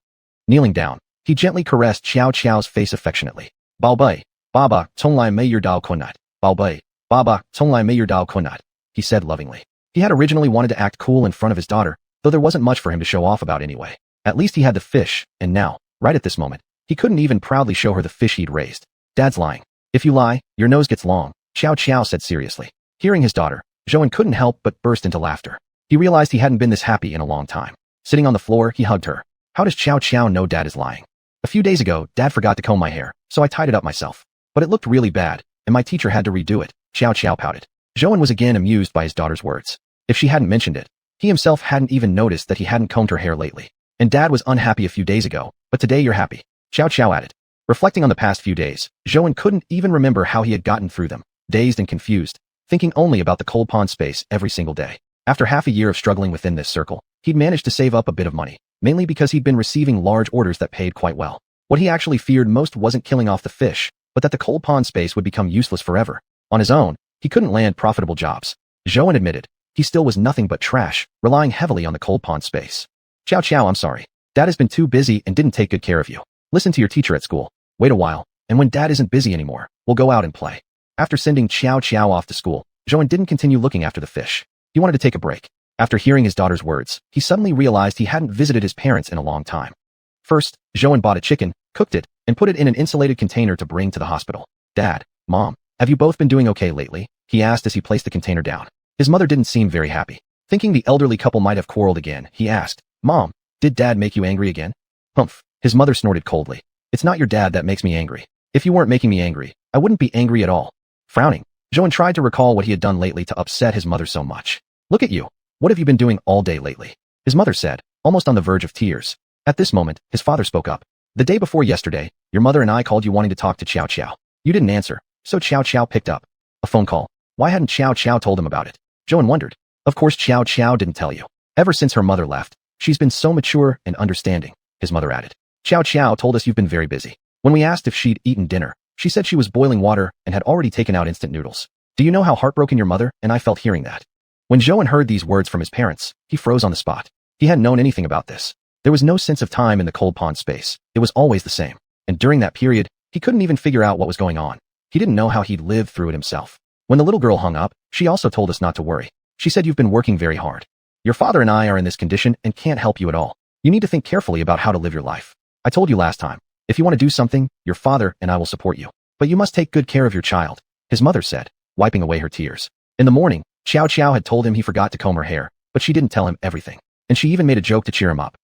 Kneeling down, he gently caressed Xiao's face affectionately. "Baobei, Baba, Tonglai mei your dao konat. Baobei, Baba, Tonglai mei your dao konat," he said lovingly. He had originally wanted to act cool in front of his daughter, though there wasn't much for him to show off about anyway. At least he had the fish, and now, right at this moment, he couldn't even proudly show her the fish he'd raised. "Dad's lying. If you lie, your nose gets long," Xiao said seriously. Hearing his daughter, Zhou couldn't help but burst into laughter. He realized he hadn't been this happy in a long time. Sitting on the floor, he hugged her. "How does Xiao know Dad is lying?" "A few days ago, Dad forgot to comb my hair, so I tied it up myself. But it looked really bad, and my teacher had to redo it," Xiao pouted. Zhou was again amused by his daughter's words. If she hadn't mentioned it, he himself hadn't even noticed that he hadn't combed her hair lately. "And Dad was unhappy a few days ago, but today you're happy," Xiao added. Reflecting on the past few days, Zhou couldn't even remember how he had gotten through them, dazed and confused, thinking only about the cold pond space every single day. After half a year of struggling within this circle, he'd managed to save up a bit of money, mainly because he'd been receiving large orders that paid quite well. What he actually feared most wasn't killing off the fish, but that the cold pond space would become useless forever. On his own, he couldn't land profitable jobs. Zhou admitted, he still was nothing but trash, relying heavily on the cold pond space. Xiao, I'm sorry. Dad has been too busy and didn't take good care of you. Listen to your teacher at school. Wait a while, and when Dad isn't busy anymore, we'll go out and play." After sending Xiao off to school, Zhou didn't continue looking after the fish. He wanted to take a break. After hearing his daughter's words, he suddenly realized he hadn't visited his parents in a long time. First, Zhou bought a chicken, cooked it, and put it in an insulated container to bring to the hospital. "Dad, Mom, have you both been doing okay lately?" he asked as he placed the container down. His mother didn't seem very happy. Thinking the elderly couple might have quarreled again, he asked, "Mom, did Dad make you angry again?" "Humph," his mother snorted coldly. "It's not your dad that makes me angry. If you weren't making me angry, I wouldn't be angry at all." Frowning, Zhou tried to recall what he had done lately to upset his mother so much. "Look at you. What have you been doing all day lately?" his mother said, almost on the verge of tears. At this moment, his father spoke up. "The day before yesterday, your mother and I called you wanting to talk to Xiao. You didn't answer, so Xiao picked up. A phone call. Why hadn't Xiao told him about it?" Zhou wondered. Of course Xiao didn't tell you. Ever since her mother left, she's been so mature and understanding, his mother added. Xiao told us you've been very busy. When we asked if she'd eaten dinner, she said she was boiling water and had already taken out instant noodles. Do you know how heartbroken your mother and I felt hearing that?" When Zhou heard these words from his parents, he froze on the spot. He hadn't known anything about this. There was no sense of time in the cold pond space. It was always the same. And during that period, he couldn't even figure out what was going on. He didn't know how he'd lived through it himself. When the little girl hung up, she also told us not to worry. She said you've been working very hard. Your father and I are in this condition and can't help you at all. You need to think carefully about how to live your life. I told you last time, if you want to do something, your father and I will support you. But you must take good care of your child, his mother said, wiping away her tears. In the morning, Xiao had told him he forgot to comb her hair, but she didn't tell him everything. And she even made a joke to cheer him up.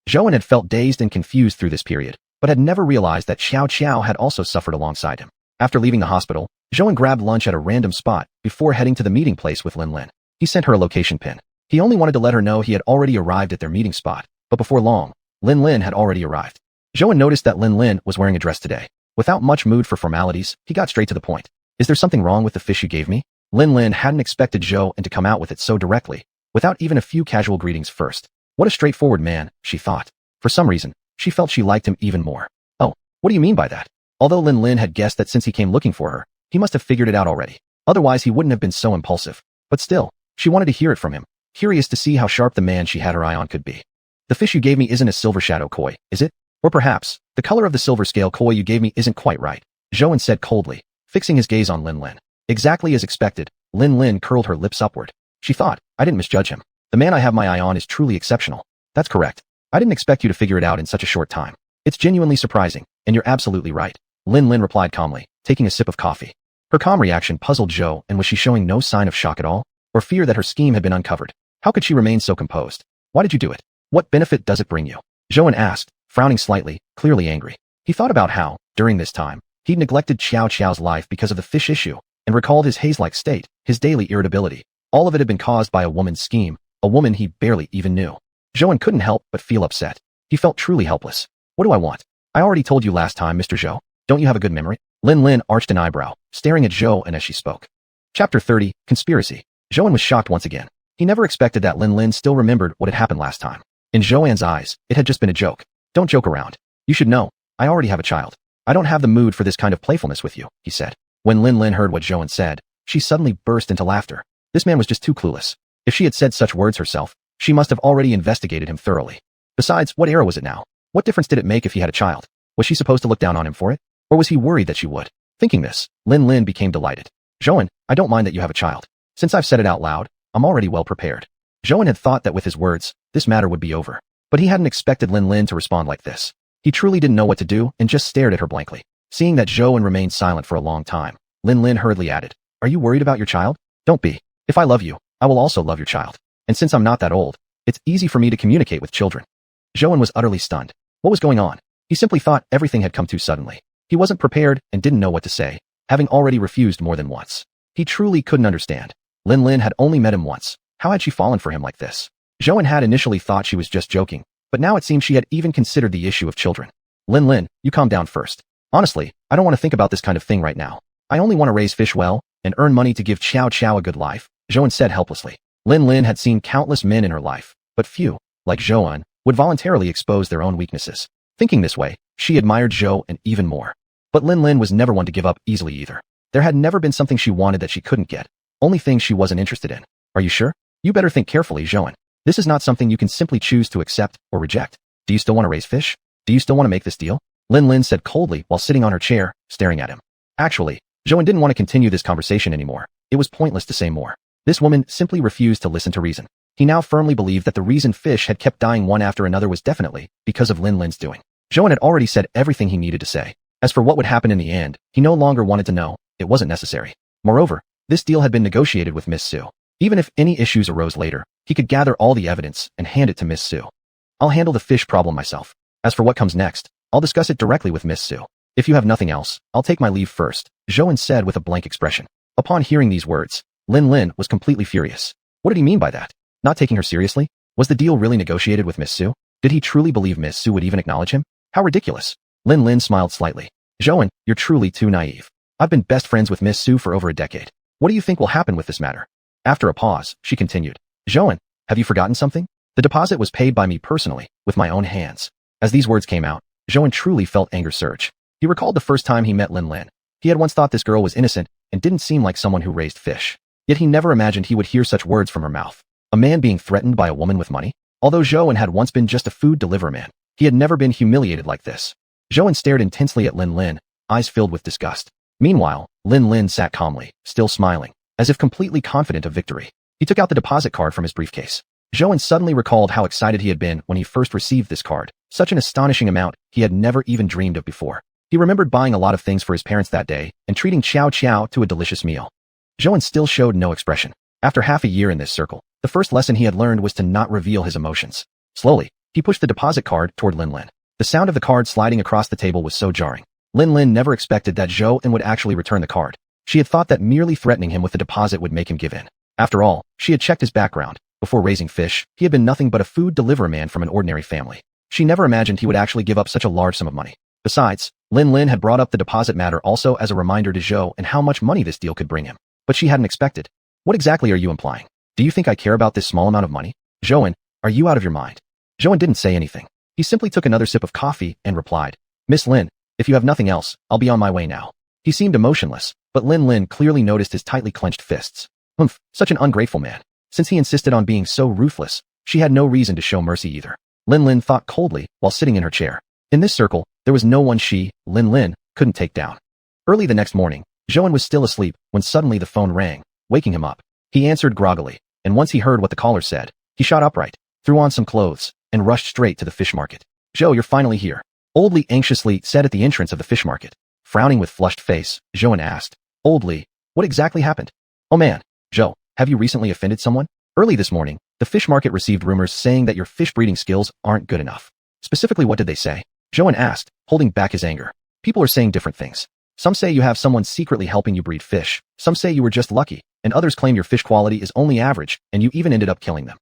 Zhou had felt dazed and confused through this period, but had never realized that Xiao had also suffered alongside him. After leaving the hospital, Zhou grabbed lunch at a random spot before heading to the meeting place with Lin. He sent her a location pin. He only wanted to let her know he had already arrived at their meeting spot, but before long, Lin had already arrived. Zhou noticed that Lin was wearing a dress today. Without much mood for formalities, he got straight to the point. Is there something wrong with the fish you gave me? Lin hadn't expected Zhou to come out with it so directly, without even a few casual greetings first. What a straightforward man, she thought. For some reason, she felt she liked him even more. Oh, what do you mean by that? Although Lin had guessed that since he came looking for her, he must have figured it out already. Otherwise he wouldn't have been so impulsive. But still, she wanted to hear it from him. curious to see how sharp the man she had her eye on could be. The fish you gave me isn't a silver shadow koi, is it? Or perhaps, the color of the silver scale koi you gave me isn't quite right, Zhou said coldly, fixing his gaze on Lin Lin. Exactly as expected, Lin Lin curled her lips upward. She thought, I didn't misjudge him. The man I have my eye on is truly exceptional. That's correct. I didn't expect you to figure it out in such a short time. It's genuinely surprising, and you're absolutely right, Lin Lin replied calmly, taking a sip of coffee. Her calm reaction puzzled Zhou, and was she showing no sign of shock at all? Or fear that her scheme had been uncovered? How could she remain so composed? Why did you do it? What benefit does it bring you? Zhou asked, frowning slightly, clearly angry. He thought about how, during this time, he'd neglected Xiuxiao's life because of the fish issue, and recalled his haze-like state, his daily irritability. All of it had been caused by a woman's scheme, a woman he barely even knew. Zhou couldn't help but feel upset. He felt truly helpless. What do I want? I already told you last time, Mr. Zhou. Don't you have a good memory? Lin Lin arched an eyebrow, staring at Zhou as she spoke. Chapter 30, Conspiracy. Zhou was shocked once again. He never expected that Lin Lin still remembered what had happened last time. In Zhou's eyes, it had just been a joke. Don't joke around. You should know, I already have a child. I don't have the mood for this kind of playfulness with you, he said. When Lin Lin heard what Zhou said, she suddenly burst into laughter. This man was just too clueless. If she had said such words herself, she must have already investigated him thoroughly. Besides, what era was it now? What difference did it make if he had a child? Was she supposed to look down on him for it? Or was he worried that she would? Thinking this, Lin Lin became delighted. Zhou, I don't mind that you have a child. Since I've said it out loud, I'm already well prepared. Zhou had thought that with his words, this matter would be over. But he hadn't expected Lin Lin to respond like this. He truly didn't know what to do and just stared at her blankly. Seeing that Zhou remained silent for a long time, Lin Lin hurriedly added, Are you worried about your child? Don't be. If I love you, I will also love your child. And since I'm not that old, it's easy for me to communicate with children. Zhou was utterly stunned. What was going on? He simply thought everything had come too suddenly. He wasn't prepared and didn't know what to say, having already refused more than once. He truly couldn't understand. Lin Lin had only met him once. How had she fallen for him like this? Zhou had initially thought she was just joking, but now it seemed she had even considered the issue of children. Lin Lin, you calm down first. Honestly, I don't want to think about this kind of thing right now. I only want to raise fish well and earn money to give Xiao a good life, Zhou said helplessly. Lin Lin had seen countless men in her life, but few, like Zhou, would voluntarily expose their own weaknesses. Thinking this way, she admired Zhou even more. But Lin Lin was never one to give up easily either. There had never been something she wanted that she couldn't get, only things she wasn't interested in. Are you sure? You better think carefully, Zhou. This is not something you can simply choose to accept or reject. Do you still want to raise fish? Do you still want to make this deal? Lin Lin said coldly while sitting on her chair, staring at him. Actually, Zhou didn't want to continue this conversation anymore. It was pointless to say more. This woman simply refused to listen to reason. He now firmly believed that the reason fish had kept dying one after another was definitely because of Lin Lin's doing. Zhou had already said everything he needed to say. As for what would happen in the end, he no longer wanted to know. It wasn't necessary. Moreover, this deal had been negotiated with Miss Su. Even if any issues arose later, he could gather all the evidence and hand it to Miss Su. I'll handle the fish problem myself. As for what comes next, I'll discuss it directly with Miss Su. If you have nothing else, I'll take my leave first, Zhou said with a blank expression. Upon hearing these words, Lin Lin was completely furious. What did he mean by that? Not taking her seriously? Was the deal really negotiated with Miss Su? Did he truly believe Miss Su would even acknowledge him? How ridiculous. Lin Lin smiled slightly. Zhou, you're truly too naive. I've been best friends with Miss Su for over a decade. What do you think will happen with this matter? After a pause, she continued. Zhou, have you forgotten something? The deposit was paid by me personally, with my own hands. As these words came out, Zhou truly felt anger surge. He recalled the first time he met Lin Lin. He had once thought this girl was innocent and didn't seem like someone who raised fish. Yet he never imagined he would hear such words from her mouth. A man being threatened by a woman with money? Although Zhou had once been just a food delivery man, he had never been humiliated like this. Zhou stared intensely at Lin Lin, eyes filled with disgust. Meanwhile, Lin Lin sat calmly, still smiling, as if completely confident of victory. He took out the deposit card from his briefcase. Zhou suddenly recalled how excited he had been when he first received this card. Such an astonishing amount he had never even dreamed of before. He remembered buying a lot of things for his parents that day and treating Xiao to a delicious meal. Zhou still showed no expression. After half a year in this circle, the first lesson he had learned was to not reveal his emotions. Slowly, he pushed the deposit card toward Lin Lin. The sound of the card sliding across the table was so jarring. Lin Lin never expected that Zhou would actually return the card. She had thought that merely threatening him with the deposit would make him give in. After all, she had checked his background. Before raising fish, he had been nothing but a food delivery man from an ordinary family. She never imagined he would actually give up such a large sum of money. Besides, Lin Lin had brought up the deposit matter also as a reminder to Zhou and how much money this deal could bring him. But she hadn't expected. What exactly are you implying? Do you think I care about this small amount of money? Zhou, are you out of your mind? Zhou didn't say anything. He simply took another sip of coffee and replied, Miss Lin, if you have nothing else, I'll be on my way now. He seemed emotionless, but Lin Lin clearly noticed his tightly clenched fists. Such an ungrateful man. Since he insisted on being so ruthless, she had no reason to show mercy either. Lin Lin thought coldly while sitting in her chair. In this circle, there was no one she, Lin Lin, couldn't take down. Early the next morning, Zhou was still asleep when suddenly the phone rang, waking him up. He answered groggily, and once he heard what the caller said, he shot upright, threw on some clothes, and rushed straight to the fish market. "Zhou, you're finally here," Old Li anxiously said at the entrance of the fish market. Frowning with flushed face, Zhou asked, "Old Li, what exactly happened?" "Oh man, Zhou, have you recently offended someone?" "Early this morning, the fish market received rumors saying that your fish breeding skills aren't good enough." "Specifically, what did they say?" Zhou asked, holding back his anger. "People are saying different things. Some say you have someone secretly helping you breed fish, some say you were just lucky, and others claim your fish quality is only average and you even ended up killing them."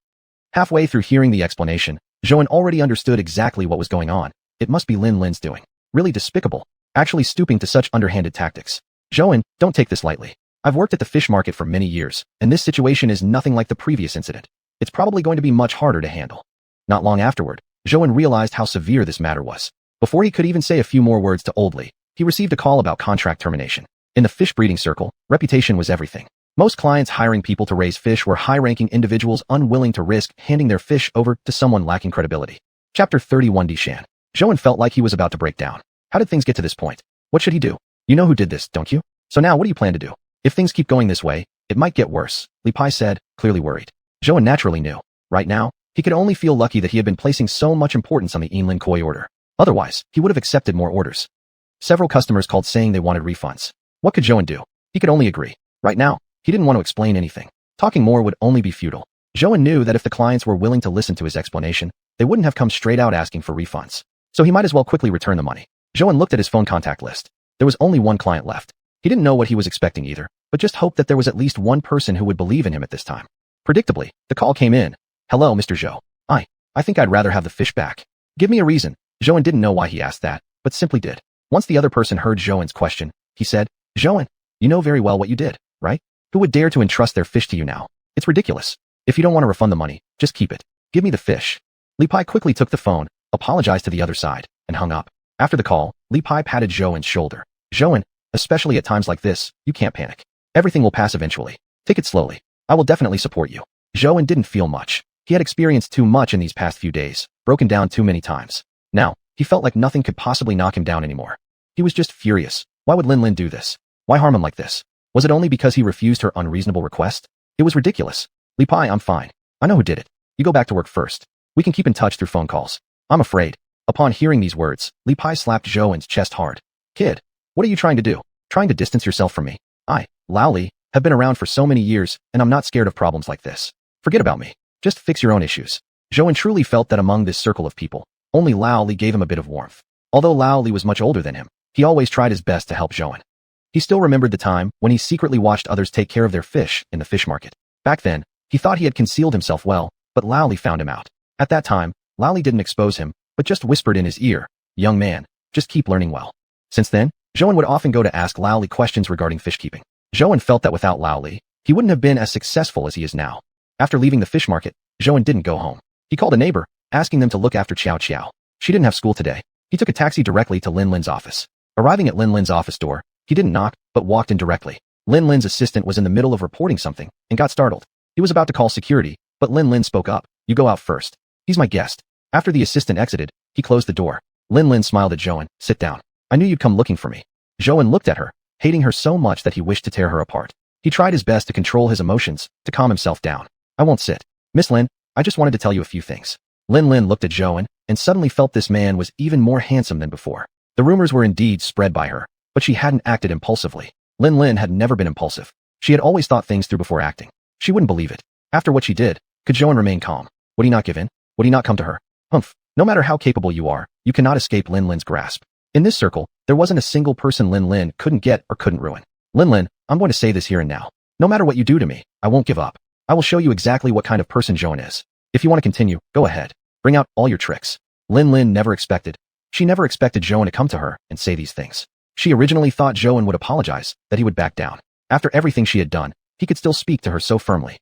Halfway through hearing the explanation, Zhou already understood exactly what was going on. It must be Lin Lin's doing. Really despicable, actually stooping to such underhanded tactics. "Zhou, don't take this lightly. I've worked at the fish market for many years, and this situation is nothing like the previous incident. It's probably going to be much harder to handle." Not long afterward, Zhou realized how severe this matter was. Before he could even say a few more words to Old Li, he received a call about contract termination. In the fish breeding circle, reputation was everything. Most clients hiring people to raise fish were high-ranking individuals unwilling to risk handing their fish over to someone lacking credibility. Chapter 31 Xiuxian. Zhou felt like he was about to break down. How did things get to this point? What should he do? "You know who did this, don't you? So now what do you plan to do? If things keep going this way, it might get worse," Li Pai said, clearly worried. Zhou naturally knew. Right now, he could only feel lucky that he had been placing so much importance on the Yinlin Koi order. Otherwise, he would have accepted more orders. Several customers called saying they wanted refunds. What could Zhou do? He could only agree. Right now, he didn't want to explain anything. Talking more would only be futile. Zhou knew that if the clients were willing to listen to his explanation, they wouldn't have come straight out asking for refunds. So he might as well quickly return the money. Zhou looked at his phone contact list. There was only one client left. He didn't know what he was expecting either, but just hoped that there was at least one person who would believe in him at this time. Predictably, the call came in. "Hello, Mr. Zhou. I think I'd rather have the fish back." "Give me a reason." Zhou didn't know why he asked that, but simply did. Once the other person heard Zhou's question, he said, "Zhou, you know very well what you did, right? Who would dare to entrust their fish to you now? It's ridiculous. If you don't want to refund the money, just keep it. Give me the fish." Li Pai quickly took the phone, apologized to the other side, and hung up. After the call, Li Pai patted Zhou's shoulder. "Zhou, especially at times like this, you can't panic. Everything will pass eventually. Take it slowly. I will definitely support you." Zhou didn't feel much. He had experienced too much in these past few days, broken down too many times. Now, he felt like nothing could possibly knock him down anymore. He was just furious. Why would Lin Lin do this? Why harm him like this? Was it only because he refused her unreasonable request? It was ridiculous. "Li Pai, I'm fine. I know who did it. You go back to work first. We can keep in touch through phone calls. I'm afraid." Upon hearing these words, Li Pai slapped Zhou's chest hard. "Kid, what are you trying to do? Trying to distance yourself from me? Lao Li, have been around for so many years, and I'm not scared of problems like this. Forget about me. Just fix your own issues." Zhou truly felt that among this circle of people, only Lao Li gave him a bit of warmth. Although Lao Li was much older than him, he always tried his best to help Zhou. He still remembered the time when he secretly watched others take care of their fish in the fish market. Back then, he thought he had concealed himself well, but Lao Li found him out. At that time, Lao Li didn't expose him, but just whispered in his ear, "Young man, just keep learning well." Since then, Zhou would often go to ask Lao Li questions regarding fish keeping. Zhou felt that without Lao Li, he wouldn't have been as successful as he is now. After leaving the fish market, Zhou didn't go home. He called a neighbor, asking them to look after Xiao. She didn't have school today. He took a taxi directly to Lin Lin's office. Arriving at Lin Lin's office door, he didn't knock, but walked in directly. Lin Lin's assistant was in the middle of reporting something, and got startled. He was about to call security, but Lin Lin spoke up. "You go out first. He's my guest." After the assistant exited, he closed the door. Lin Lin smiled at Zhou. "Sit down. I knew you'd come looking for me." Zhou looked at her, hating her so much that he wished to tear her apart. He tried his best to control his emotions, to calm himself down. "I won't sit. Miss Lin, I just wanted to tell you a few things." Lin Lin looked at Zhou and suddenly felt this man was even more handsome than before. The rumors were indeed spread by her, but she hadn't acted impulsively. Lin Lin had never been impulsive. She had always thought things through before acting. She wouldn't believe it. After what she did, could Zhou remain calm? Would he not give in? Would he not come to her? Humph. No matter how capable you are, you cannot escape Lin Lin's grasp. In this circle, there wasn't a single person Lin Lin couldn't get or couldn't ruin. "Lin Lin, I'm going to say this here and now. No matter what you do to me, I won't give up. I will show you exactly what kind of person Zhou is. If you want to continue, go ahead. Bring out all your tricks." Lin Lin never expected Zhou to come to her and say these things. She originally thought Zhou would apologize, that he would back down. After everything she had done, he could still speak to her so firmly.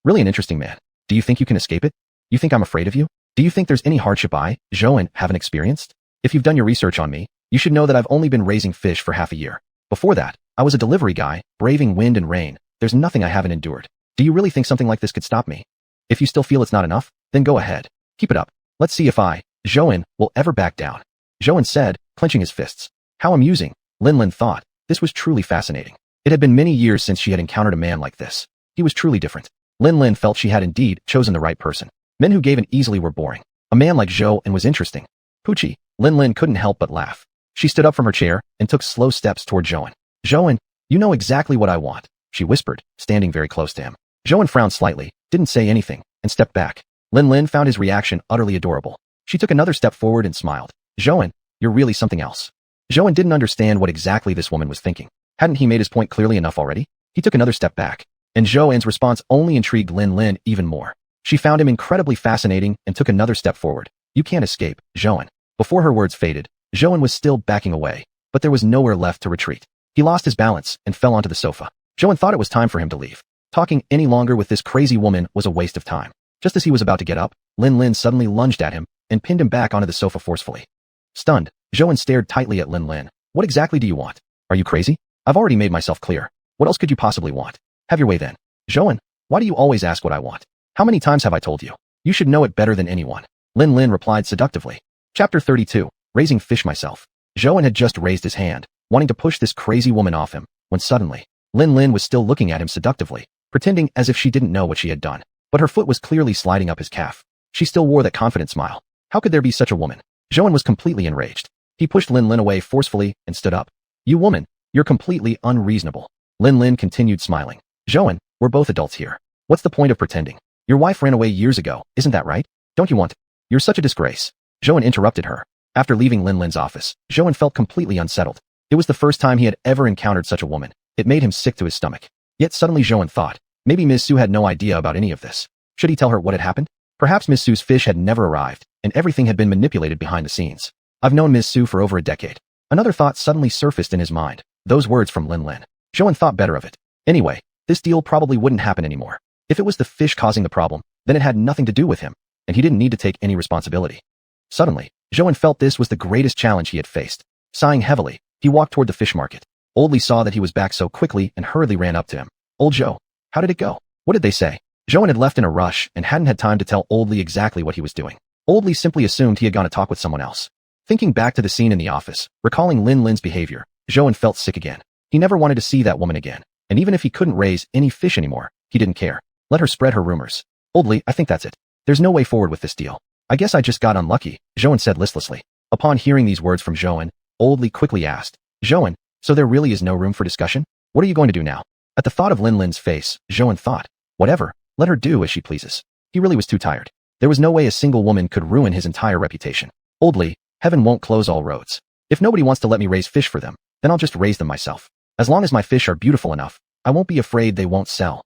Really an interesting man. Do you think you can escape it? You think I'm afraid of you? Do you think there's any hardship Zhou, haven't experienced? If you've done your research on me, you should know that I've only been raising fish for half a year. Before that, I was a delivery guy, braving wind and rain. There's nothing I haven't endured. Do you really think something like this could stop me? If you still feel it's not enough, then go ahead. Keep it up. Let's see if Xiuxian, will ever back down. Xiuxian said, clenching his fists. How amusing, Lin thought. This was truly fascinating. It had been many years since she had encountered a man like this. He was truly different. Lin felt she had indeed chosen the right person. Men who gave in easily were boring. A man like Xiuxian was interesting. Poochie, Lin couldn't help but laugh. She stood up from her chair and took slow steps toward Xiuxian. Xiuxian, you know exactly what I want, she whispered, standing very close to him. Xiuxian frowned slightly, didn't say anything, and stepped back. Lin found his reaction utterly adorable. She took another step forward and smiled. Xiuxian, you're really something else. Xiuxian didn't understand what exactly this woman was thinking. Hadn't he made his point clearly enough already? He took another step back. And Xiuxian's response only intrigued Lin even more. She found him incredibly fascinating and took another step forward. You can't escape, Xiuxian. Before her words faded, Xiuxian was still backing away, but there was nowhere left to retreat. He lost his balance and fell onto the sofa. Xiuxian thought it was time for him to leave. Talking any longer with this crazy woman was a waste of time. Just as he was about to get up, Lin suddenly lunged at him and pinned him back onto the sofa forcefully. Stunned, Xiuxian stared tightly at Lin. What exactly do you want? Are you crazy? I've already made myself clear. What else could you possibly want? Have your way then. Xiuxian, why do you always ask what I want? How many times have I told you? You should know it better than anyone. Lin replied seductively. Chapter 32, Raising Fish Myself. Xiuxian had just raised his hand, wanting to push this crazy woman off him, when suddenly, Lin was still looking at him seductively, pretending as if she didn't know what she had done. But her foot was clearly sliding up his calf. She still wore that confident smile. How could there be such a woman? Xiuxian was completely enraged. He pushed Lin away forcefully and stood up. You woman, you're completely unreasonable. Lin continued smiling. Xiuxian, we're both adults here. What's the point of pretending? Your wife ran away years ago, isn't that right? Don't you want? You're such a disgrace. Xiuxian interrupted her. After leaving Lin's office, Xiuxian felt completely unsettled. It was the first time he had ever encountered such a woman. It made him sick to his stomach. Yet suddenly Xiuxian thought, maybe Ms. Su had no idea about any of this. Should he tell her what had happened? Perhaps Ms. Su's fish had never arrived, and everything had been manipulated behind the scenes. I've known Ms. Su for over a decade. Another thought suddenly surfaced in his mind. Those words from Lin. Xiuxian thought better of it. Anyway, this deal probably wouldn't happen anymore. If it was the fish causing the problem, then it had nothing to do with him, and he didn't need to take any responsibility. Suddenly, Xiuxian felt this was the greatest challenge he had faced. Sighing heavily, he walked toward the fish market. Old Li saw that he was back so quickly and hurriedly ran up to him. Old Zhou, how did it go? What did they say? Xiuxian had left in a rush and hadn't had time to tell Old Li exactly what he was doing. Old Li simply assumed he had gone to talk with someone else. Thinking back to the scene in the office, recalling Lin's behavior, Xiuxian felt sick again. He never wanted to see that woman again, and even if he couldn't raise any fish anymore, he didn't care. Let her spread her rumors. Old Li, I think that's it. There's no way forward with this deal. I guess I just got unlucky, Xiuxian said listlessly. Upon hearing these words from Xiuxian, Old Li quickly asked, Xiuxian, so there really is no room for discussion? What are you going to do now? At the thought of Lin's face, Xiuxian thought, whatever, let her do as she pleases. He really was too tired. There was no way a single woman could ruin his entire reputation. Old Li, heaven won't close all roads. If nobody wants to let me raise fish for them, then I'll just raise them myself. As long as my fish are beautiful enough, I won't be afraid they won't sell.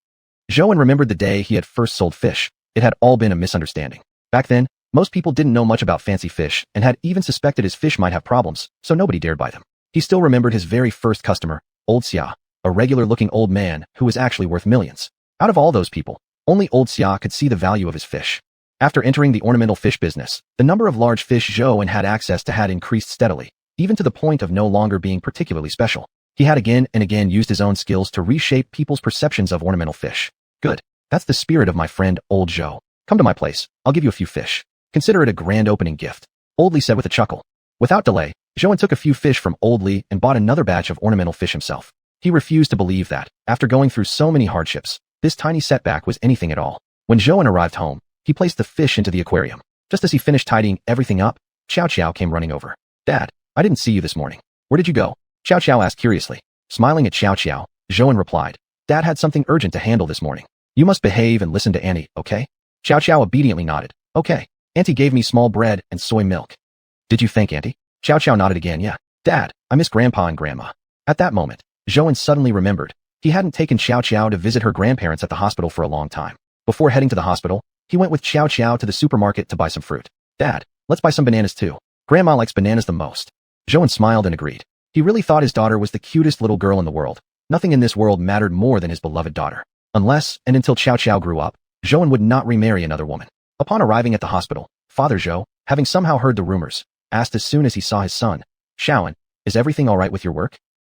Xiuxian remembered the day he had first sold fish. It had all been a misunderstanding. Back then, most people didn't know much about fancy fish and had even suspected his fish might have problems, so nobody dared buy them. He still remembered his very first customer, Old Xia, a regular-looking old man who was actually worth millions. Out of all those people, only Old Xia could see the value of his fish. After entering the ornamental fish business, the number of large fish Xiuxian had access to had increased steadily, even to the point of no longer being particularly special. He had again and again used his own skills to reshape people's perceptions of ornamental fish. Good. That's the spirit of my friend, Old Zhou. Come to my place. I'll give you a few fish. Consider it a grand opening gift. Old Li said with a chuckle. Without delay, Xiuxian took a few fish from Old Li and bought another batch of ornamental fish himself. He refused to believe that, after going through so many hardships, this tiny setback was anything at all. When Xiuxian arrived home, he placed the fish into the aquarium. Just as he finished tidying everything up, Xiao came running over. Dad, I didn't see you this morning. Where did you go? Xiao asked curiously. Smiling at Xiao, Xiuxian replied. Dad had something urgent to handle this morning. You must behave and listen to Auntie, okay? Xiao obediently nodded. Okay. Auntie gave me small bread and soy milk. Did you thank Auntie? Xiao nodded again. Yeah. Dad, I miss Grandpa and Grandma. At that moment, Xiuxian suddenly remembered. He hadn't taken Xiao to visit her grandparents at the hospital for a long time. Before heading to the hospital, he went with Xiao to the supermarket to buy some fruit. Dad, let's buy some bananas too. Grandma likes bananas the most. Xiuxian smiled and agreed. He really thought his daughter was the cutest little girl in the world. Nothing in this world mattered more than his beloved daughter. Unless, and until Xiao grew up, Xiuxian would not remarry another woman. Upon arriving at the hospital, Father Zhou, having somehow heard the rumors, asked as soon as he saw his son, Xiuxian, is everything all right with your work?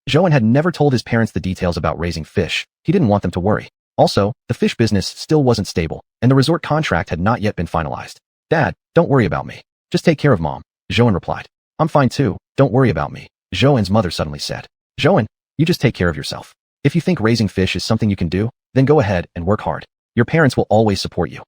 Xiuxian had never told his parents the details about raising fish. He didn't want them to worry. Also, the fish business still wasn't stable, and the resort contract had not yet been finalized. Dad, don't worry about me. Just take care of Mom, Zhouan replied. I'm fine too, don't worry about me, Zhouan's mother suddenly said. Zhouan, you just take care of yourself. If you think raising fish is something you can do, then go ahead and work hard. Your parents will always support you.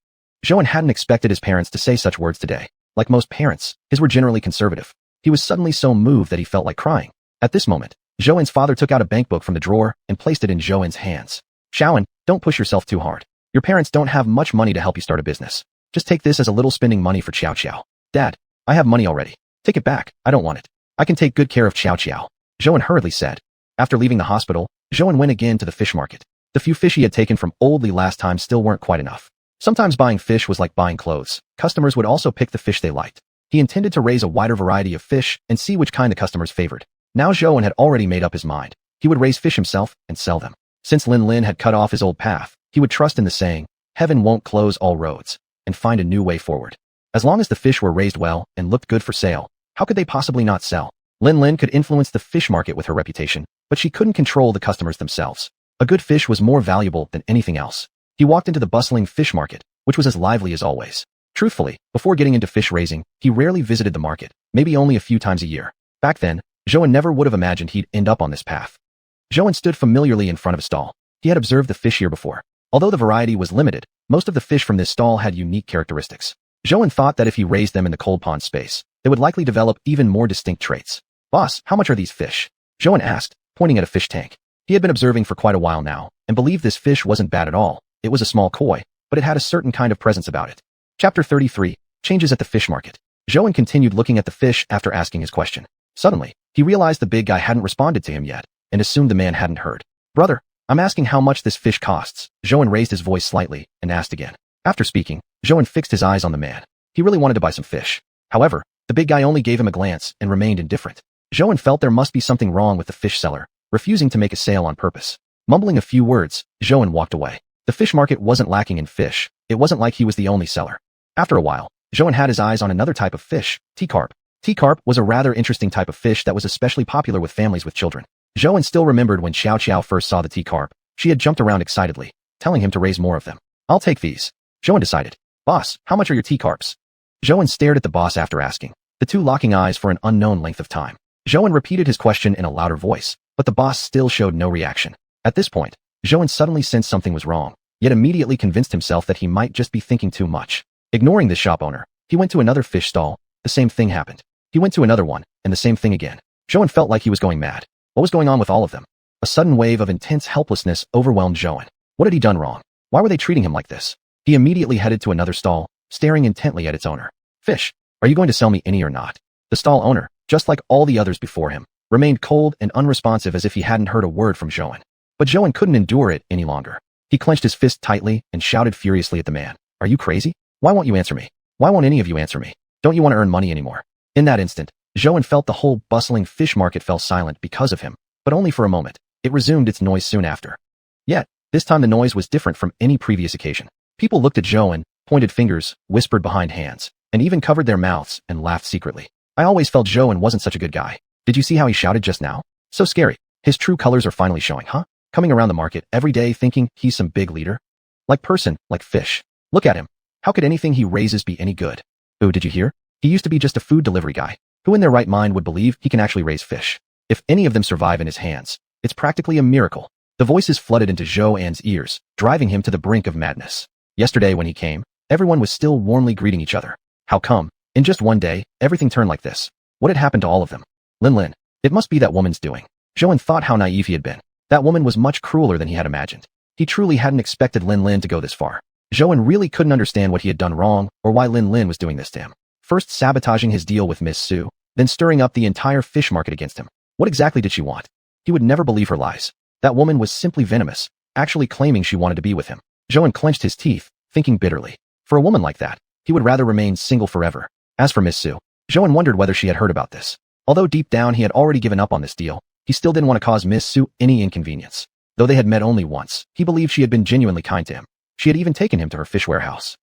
Zhouan hadn't expected his parents to say such words today. Like most parents, his were generally conservative. He was suddenly so moved that he felt like crying. At this moment, Zhouan's father took out a bankbook from the drawer and placed it in Zhouan's hands. Xiuxian, don't push yourself too hard. Your parents don't have much money to help you start a business. Just take this as a little spending money for Xiao. Dad, I have money already. Take it back, I don't want it. I can take good care of Xiao, Zhouan hurriedly said. After leaving the hospital, Zhouan went again to the fish market. The few fish he had taken from Oldly last time still weren't quite enough. Sometimes buying fish was like buying clothes. Customers would also pick the fish they liked. He intended to raise a wider variety of fish and see which kind the customers favored. Now Zhouan had already made up his mind. He would raise fish himself and sell them. Since Lin had cut off his old path, he would trust in the saying, heaven won't close all roads, and find a new way forward. As long as the fish were raised well and looked good for sale, how could they possibly not sell? Lin could influence the fish market with her reputation, but she couldn't control the customers themselves. A good fish was more valuable than anything else. He walked into the bustling fish market, which was as lively as always. Truthfully, before getting into fish raising, he rarely visited the market, maybe only a few times a year. Back then, Zhouan never would have imagined he'd end up on this path. Zhouan stood familiarly in front of a stall. He had observed the fish here before. Although the variety was limited, most of the fish from this stall had unique characteristics. Zhouan thought that if he raised them in the cold pond space, they would likely develop even more distinct traits. Boss, how much are these fish? Zhouan asked, pointing at a fish tank. He had been observing for quite a while now, and believed this fish wasn't bad at all. It was a small koi, but it had a certain kind of presence about it. Chapter 33, Changes at the Fish Market. Zhouan continued looking at the fish after asking his question. Suddenly, he realized the big guy hadn't responded to him yet, and assumed the man hadn't heard. Brother, I'm asking how much this fish costs. Zhouan raised his voice slightly, and asked again. After speaking, Zhouan fixed his eyes on the man. He really wanted to buy some fish. However, the big guy only gave him a glance and remained indifferent. Zhouan felt there must be something wrong with the fish seller, refusing to make a sale on purpose. Mumbling a few words, Zhouan walked away. The fish market wasn't lacking in fish. It wasn't like he was the only seller. After a while, Zhouan had his eyes on another type of fish, tea carp. Tea carp was a rather interesting type of fish that was especially popular with families with children. Zhouan still remembered when Xiao first saw the tea carp. She had jumped around excitedly, telling him to raise more of them. I'll take these. Zhouan decided. Boss, how much are your tea carps? Zhouan stared at the boss after asking, the two locking eyes for an unknown length of time. Zhouan repeated his question in a louder voice, but the boss still showed no reaction. At this point, Zhouan suddenly sensed something was wrong, yet immediately convinced himself that he might just be thinking too much. Ignoring this shop owner, he went to another fish stall. The same thing happened. He went to another one, and the same thing again. Zhouan felt like he was going mad. What was going on with all of them? A sudden wave of intense helplessness overwhelmed Zhouan. What had he done wrong? Why were they treating him like this? He immediately headed to another stall, staring intently at its owner. Fish, are you going to sell me any or not? The stall owner, just like all the others before him, remained cold and unresponsive as if he hadn't heard a word from Zhouan. But Zhouan couldn't endure it any longer. He clenched his fist tightly and shouted furiously at the man. Are you crazy? Why won't you answer me? Why won't any of you answer me? Don't you want to earn money anymore? In that instant, Zhouan felt the whole bustling fish market fell silent because of him, but only for a moment. It resumed its noise soon after. Yet, this time the noise was different from any previous occasion. People looked at Zhouan, pointed fingers, whispered behind hands, and even covered their mouths and laughed secretly. I always felt Zhouan wasn't such a good guy. Did you see how he shouted just now? So scary. His true colors are finally showing, huh? Coming around the market every day thinking he's some big leader? Like person, like fish. Look at him. How could anything he raises be any good? Ooh, did you hear? He used to be just a food delivery guy. Who in their right mind would believe he can actually raise fish? If any of them survive in his hands, it's practically a miracle. The voices flooded into Zhouan's ears, driving him to the brink of madness. Yesterday when he came, everyone was still warmly greeting each other. How come? In just one day, everything turned like this. What had happened to all of them? Lin. It must be that woman's doing. Zhouan thought how naive he had been. That woman was much crueler than he had imagined. He truly hadn't expected Lin to go this far. Zhouan really couldn't understand what he had done wrong or why Lin was doing this to him. First sabotaging his deal with Miss Su, then stirring up the entire fish market against him. What exactly did she want? He would never believe her lies. That woman was simply venomous, actually claiming she wanted to be with him. Zhouan clenched his teeth, thinking bitterly. For a woman like that, he would rather remain single forever. As for Miss Su, Zhouan wondered whether she had heard about this. Although deep down he had already given up on this deal, he still didn't want to cause Miss Su any inconvenience. Though they had met only once, he believed she had been genuinely kind to him. She had even taken him to her fish warehouse.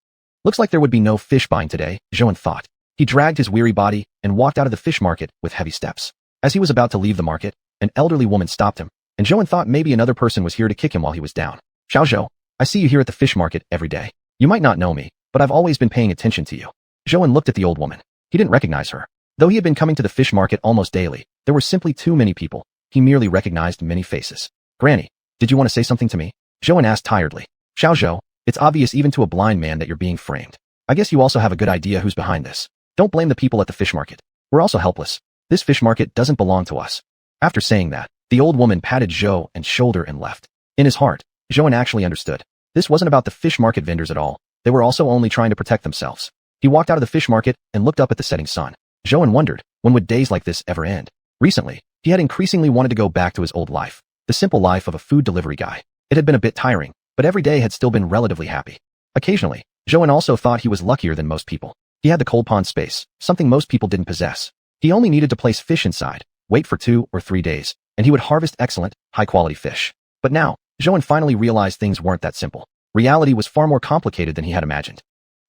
Looks like there would be no fish buying today, Zhouan thought. He dragged his weary body and walked out of the fish market with heavy steps. As he was about to leave the market, an elderly woman stopped him, and Zhouan thought maybe another person was here to kick him while he was down. Xiao, I see you here at the fish market every day. You might not know me, but I've always been paying attention to you. Zhou looked at the old woman. He didn't recognize her. Though he had been coming to the fish market almost daily, there were simply too many people. He merely recognized many faces. Granny, did you want to say something to me? Zhou asked tiredly. Xiao, it's obvious even to a blind man that you're being framed. I guess you also have a good idea who's behind this. Don't blame the people at the fish market. We're also helpless. This fish market doesn't belong to us. After saying that, the old woman patted Zhou and shoulder and left. In his heart, Zhou actually understood. This wasn't about the fish market vendors at all. They were also only trying to protect themselves. He walked out of the fish market and looked up at the setting sun. Zhou wondered, when would days like this ever end? Recently, he had increasingly wanted to go back to his old life, the simple life of a food delivery guy. It had been a bit tiring, but every day had still been relatively happy. Occasionally, Zhou also thought he was luckier than most people. He had the cold pond space, something most people didn't possess. He only needed to place fish inside, wait for 2 or 3 days, and he would harvest excellent, high-quality fish. But now, Zhou finally realized things weren't that simple. Reality was far more complicated than he had imagined.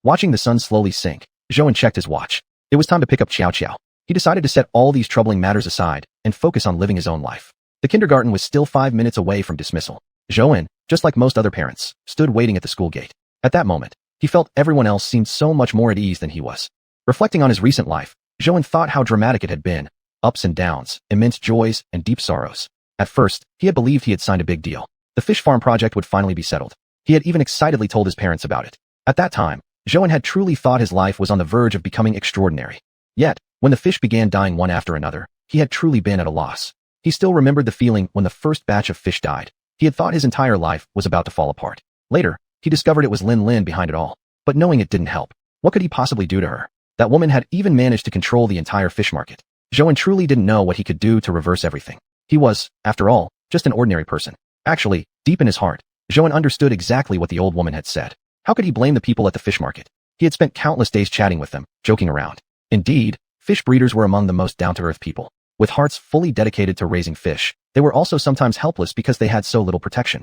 Watching the sun slowly sink, Zhou checked his watch. It was time to pick up Xiao. He decided to set all these troubling matters aside and focus on living his own life. The kindergarten was still 5 minutes away from dismissal. Zhou, just like most other parents, stood waiting at the school gate. At that moment, he felt everyone else seemed so much more at ease than he was. Reflecting on his recent life, Zhou thought how dramatic it had been, ups and downs, immense joys, and deep sorrows. At first, he had believed he had signed a big deal. The fish farm project would finally be settled. He had even excitedly told his parents about it. At that time, Zhou had truly thought his life was on the verge of becoming extraordinary. Yet, when the fish began dying one after another, he had truly been at a loss. He still remembered the feeling when the first batch of fish died. He had thought his entire life was about to fall apart. Later, he discovered it was Lin behind it all. But knowing it didn't help. What could he possibly do to her? That woman had even managed to control the entire fish market. Zhou truly didn't know what he could do to reverse everything. He was, after all, just an ordinary person. Actually, deep in his heart, Zhou understood exactly what the old woman had said. How could he blame the people at the fish market? He had spent countless days chatting with them, joking around. Indeed, fish breeders were among the most down-to-earth people. With hearts fully dedicated to raising fish, they were also sometimes helpless because they had so little protection.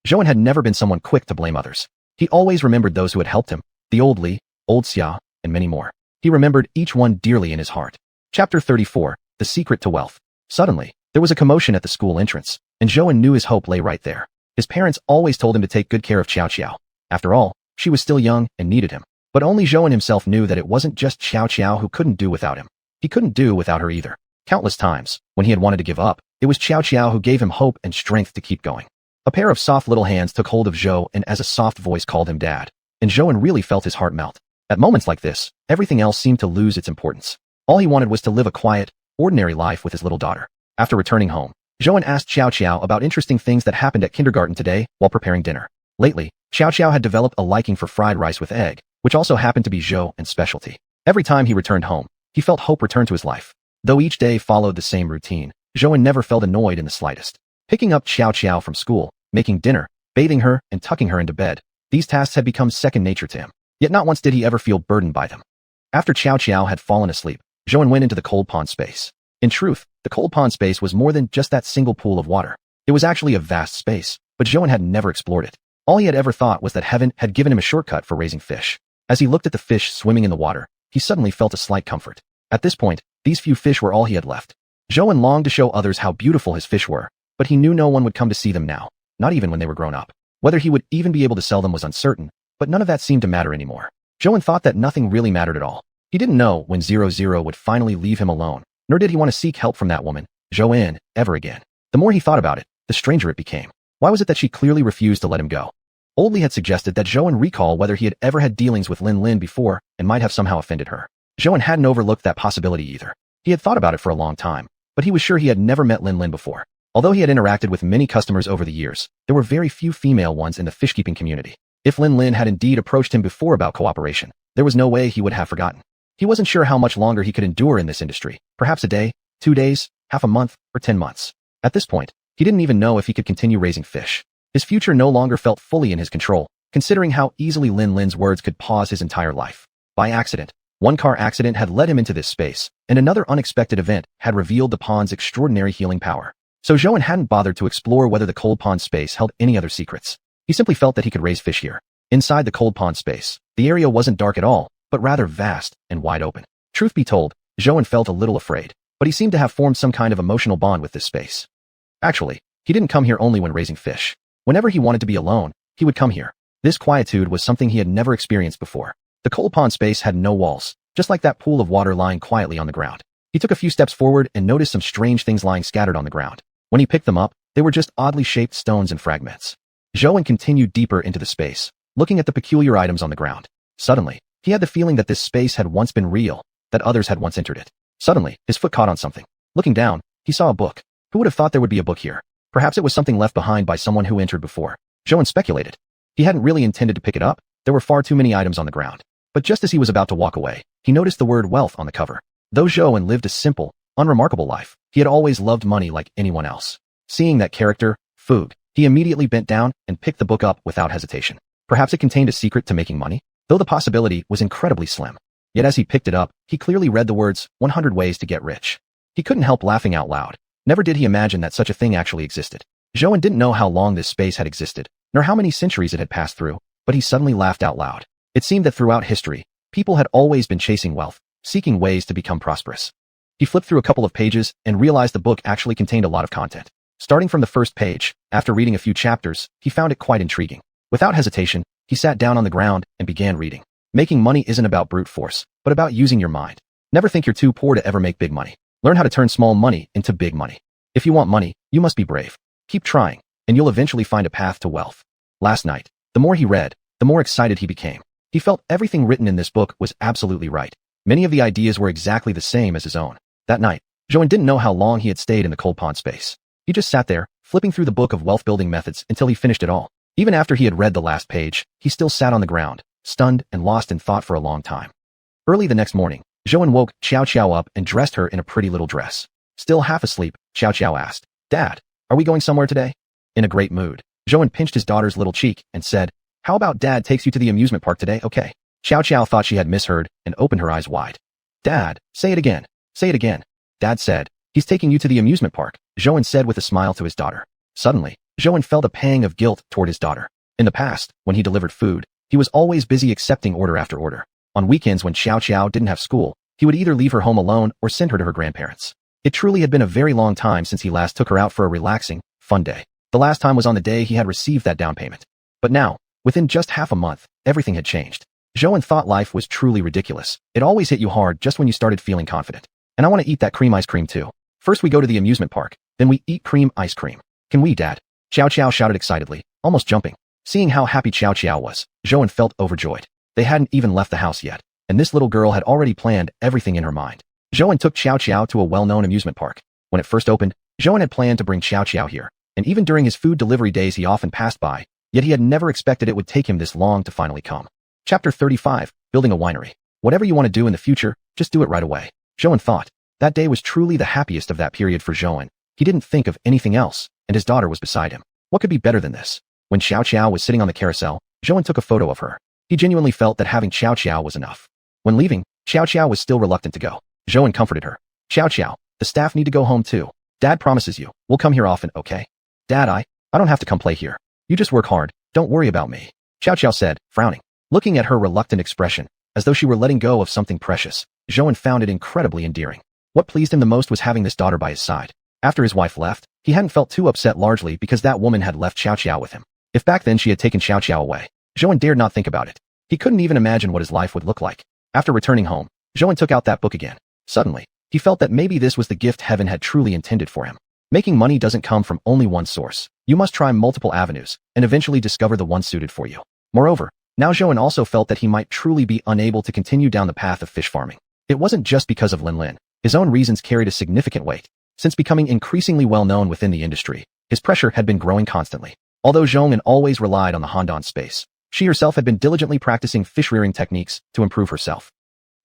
Zhou had never been someone quick to blame others. He always remembered those who had helped him, the old Li, old Xia, and many more. He remembered each one dearly in his heart. Chapter 34, The Secret to Wealth. Suddenly, there was a commotion at the school entrance, and Zhou knew his hope lay right there. His parents always told him to take good care of Xiao. After all, she was still young and needed him. But only Zhou himself knew that it wasn't just Xiao who couldn't do without him. He couldn't do without her either. Countless times, when he had wanted to give up, it was Xiao who gave him hope and strength to keep going. A pair of soft little hands took hold of Zhou and as a soft voice called him Dad. And Zhou really felt his heart melt. At moments like this, everything else seemed to lose its importance. All he wanted was to live a quiet, ordinary life with his little daughter. After returning home, Zhou asked Xiao about interesting things that happened at kindergarten today while preparing dinner. Lately, Xiao had developed a liking for fried rice with egg, which also happened to be Zhou's specialty. Every time he returned home, he felt hope return to his life. Though each day followed the same routine, Zhou never felt annoyed in the slightest. Picking up Xiao from school, making dinner, bathing her, and tucking her into bed, these tasks had become second nature to him. Yet not once did he ever feel burdened by them. After Xiao had fallen asleep, Zhou went into the cold pond space. In truth, the cold pond space was more than just that single pool of water. It was actually a vast space, but Zhou had never explored it. All he had ever thought was that heaven had given him a shortcut for raising fish. As he looked at the fish swimming in the water, he suddenly felt a slight comfort. At this point, these few fish were all he had left. Zhou longed to show others how beautiful his fish were, but he knew no one would come to see them now, not even when they were grown up. Whether he would even be able to sell them was uncertain, but none of that seemed to matter anymore. Zhou thought that nothing really mattered at all. He didn't know when 00 would finally leave him alone, nor did he want to seek help from that woman, Zhou, ever again. The more he thought about it, the stranger it became. Why was it that she clearly refused to let him go? Old Li had suggested that Zhou recall whether he had ever had dealings with Lin before and might have somehow offended her. Zhou hadn't overlooked that possibility either. He had thought about it for a long time, but he was sure he had never met Lin before. Although he had interacted with many customers over the years, there were very few female ones in the fishkeeping community. If Lin had indeed approached him before about cooperation, there was no way he would have forgotten. He wasn't sure how much longer he could endure in this industry, perhaps a day, 2 days, half a month, or 10 months. At this point, he didn't even know if he could continue raising fish. His future no longer felt fully in his control, considering how easily Lin's words could pause his entire life. By accident, one car accident had led him into this space, and another unexpected event had revealed the pond's extraordinary healing power. So Zhou hadn't bothered to explore whether the cold pond space held any other secrets. He simply felt that he could raise fish here. Inside the cold pond space, the area wasn't dark at all, but rather vast and wide open. Truth be told, Zhou felt a little afraid, but he seemed to have formed some kind of emotional bond with this space. Actually, he didn't come here only when raising fish. Whenever he wanted to be alone, he would come here. This quietude was something he had never experienced before. The coal pond space had no walls, just like that pool of water lying quietly on the ground. He took a few steps forward and noticed some strange things lying scattered on the ground. When he picked them up, they were just oddly shaped stones and fragments. Xiuxian continued deeper into the space, looking at the peculiar items on the ground. Suddenly, he had the feeling that this space had once been real, that others had once entered it. Suddenly, his foot caught on something. Looking down, he saw a book. Who would have thought there would be a book here? Perhaps it was something left behind by someone who entered before. Xiuxian speculated. He hadn't really intended to pick it up. There were far too many items on the ground. But just as he was about to walk away, he noticed the word wealth on the cover. Though Xiuxian lived a simple, unremarkable life, he had always loved money like anyone else. Seeing that character, food, he immediately bent down and picked the book up without hesitation. Perhaps it contained a secret to making money, though the possibility was incredibly slim. Yet as he picked it up, he clearly read the words, 100 ways to get rich. He couldn't help laughing out loud. Never did he imagine that such a thing actually existed. Xiuxian didn't know how long this space had existed, nor how many centuries it had passed through, but he suddenly laughed out loud. It seemed that throughout history, people had always been chasing wealth, seeking ways to become prosperous. He flipped through a couple of pages and realized the book actually contained a lot of content. Starting from the first page, after reading a few chapters, he found it quite intriguing. Without hesitation, he sat down on the ground and began reading. Making money isn't about brute force, but about using your mind. Never think you're too poor to ever make big money. Learn how to turn small money into big money. If you want money, you must be brave. Keep trying, and you'll eventually find a path to wealth. Last night, the more he read, the more excited he became. He felt everything written in this book was absolutely right. Many of the ideas were exactly the same as his own. That night, Xiuxian didn't know how long he had stayed in the coal pond space. He just sat there, flipping through the book of wealth-building methods until he finished it all. Even after he had read the last page, he still sat on the ground, stunned and lost in thought for a long time. Early the next morning, Xiuxian woke Xiao up and dressed her in a pretty little dress. Still half asleep, Xiao asked, "Dad, are we going somewhere today?" In a great mood, Xiuxian pinched his daughter's little cheek and said, "How about Dad takes you to the amusement park today, okay?" Xiao thought she had misheard and opened her eyes wide. "Dad, say it again. Say it again." Dad said, "He's taking you to the amusement park," Xiuxian said with a smile to his daughter. Suddenly, Xiuxian felt a pang of guilt toward his daughter. In the past, when he delivered food, he was always busy accepting order after order. On weekends when Xiao didn't have school, he would either leave her home alone or send her to her grandparents. It truly had been a very long time since he last took her out for a relaxing, fun day. The last time was on the day he had received that down payment. But now, within just half a month, everything had changed. Xiuxian thought life was truly ridiculous. It always hit you hard just when you started feeling confident. "And I want to eat that cream ice cream too. First we go to the amusement park, then we eat cream ice cream. Can we, Dad?" Xiao shouted excitedly, almost jumping. Seeing how happy Xiao was, Xiuxian felt overjoyed. They hadn't even left the house yet, and this little girl had already planned everything in her mind. Xiuxian took Xiao to a well-known amusement park. When it first opened, Xiuxian had planned to bring Xiao here, and even during his food delivery days he often passed by, yet he had never expected it would take him this long to finally come. Chapter 35, Building a Winery. Whatever you want to do in the future, just do it right away, Xiuxian thought. That day was truly the happiest of that period for Xiuxian. He didn't think of anything else, and his daughter was beside him. What could be better than this? When Xiao was sitting on the carousel, Xiuxian took a photo of her. He genuinely felt that having Xiao was enough. When leaving, Xiao was still reluctant to go. Xiuxian comforted her. "Xiao, the staff need to go home too. Dad promises you, we'll come here often, okay?" "Dad, I don't have to come play here. You just work hard, don't worry about me," Xiao said, frowning. Looking at her reluctant expression, as though she were letting go of something precious, Xiuxian found it incredibly endearing. What pleased him the most was having this daughter by his side. After his wife left, he hadn't felt too upset largely because that woman had left Xiao with him. If back then she had taken Xiao away, Xiuxian dared not think about it. He couldn't even imagine what his life would look like. After returning home, Xiuxian took out that book again. Suddenly, he felt that maybe this was the gift heaven had truly intended for him. Making money doesn't come from only one source. You must try multiple avenues, and eventually discover the one suited for you. Moreover, now Xiuxian also felt that he might truly be unable to continue down the path of fish farming. It wasn't just because of Lin. His own reasons carried a significant weight. Since becoming increasingly well-known within the industry, his pressure had been growing constantly. Although Xiuxian always relied on the Handan space, she herself had been diligently practicing fish-rearing techniques to improve herself.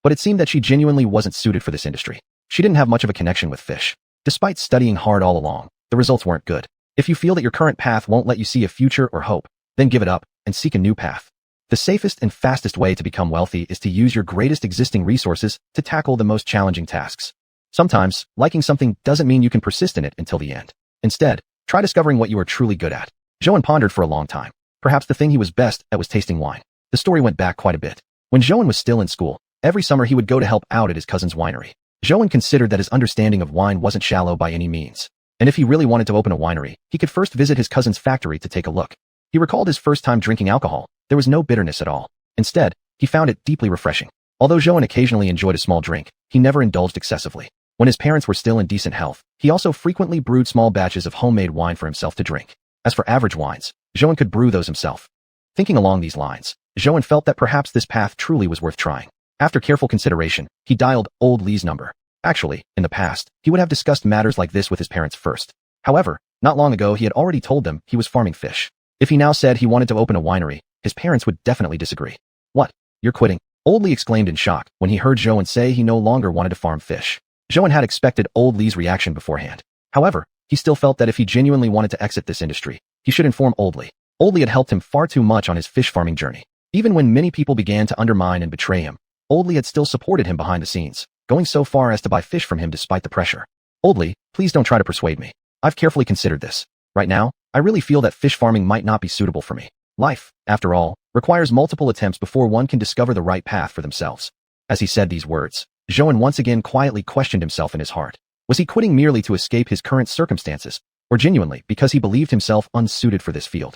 But it seemed that she genuinely wasn't suited for this industry. She didn't have much of a connection with fish. Despite studying hard all along, the results weren't good. If you feel that your current path won't let you see a future or hope, then give it up and seek a new path. The safest and fastest way to become wealthy is to use your greatest existing resources to tackle the most challenging tasks. Sometimes, liking something doesn't mean you can persist in it until the end. Instead, try discovering what you are truly good at. Xiuxian pondered for a long time. Perhaps the thing he was best at was tasting wine. The story went back quite a bit. When Xiuxian was still in school, every summer he would go to help out at his cousin's winery. Xiuxian considered that his understanding of wine wasn't shallow by any means. And if he really wanted to open a winery, he could first visit his cousin's factory to take a look. He recalled his first time drinking alcohol. There was no bitterness at all. Instead, he found it deeply refreshing. Although Zhouan occasionally enjoyed a small drink, he never indulged excessively. When his parents were still in decent health, he also frequently brewed small batches of homemade wine for himself to drink. As for average wines, Zhouan could brew those himself. Thinking along these lines, Zhouan felt that perhaps this path truly was worth trying. After careful consideration, he dialed old Li's number. Actually, in the past, he would have discussed matters like this with his parents first. However, not long ago he had already told them he was farming fish. If he now said he wanted to open a winery, his parents would definitely disagree. What? You're quitting? Old Li exclaimed in shock when he heard Zhouan say he no longer wanted to farm fish. Zhouan had expected old Li's reaction beforehand. However, he still felt that if he genuinely wanted to exit this industry, he should inform old Li. Old Li had helped him far too much on his fish farming journey. Even when many people began to undermine and betray him, old Li had still supported him behind the scenes, going so far as to buy fish from him despite the pressure. Old Li, please don't try to persuade me. I've carefully considered this. Right now, I really feel that fish farming might not be suitable for me. Life, after all, requires multiple attempts before one can discover the right path for themselves. As he said these words, Zhouan once again quietly questioned himself in his heart. Was he quitting merely to escape his current circumstances, or genuinely because he believed himself unsuited for this field?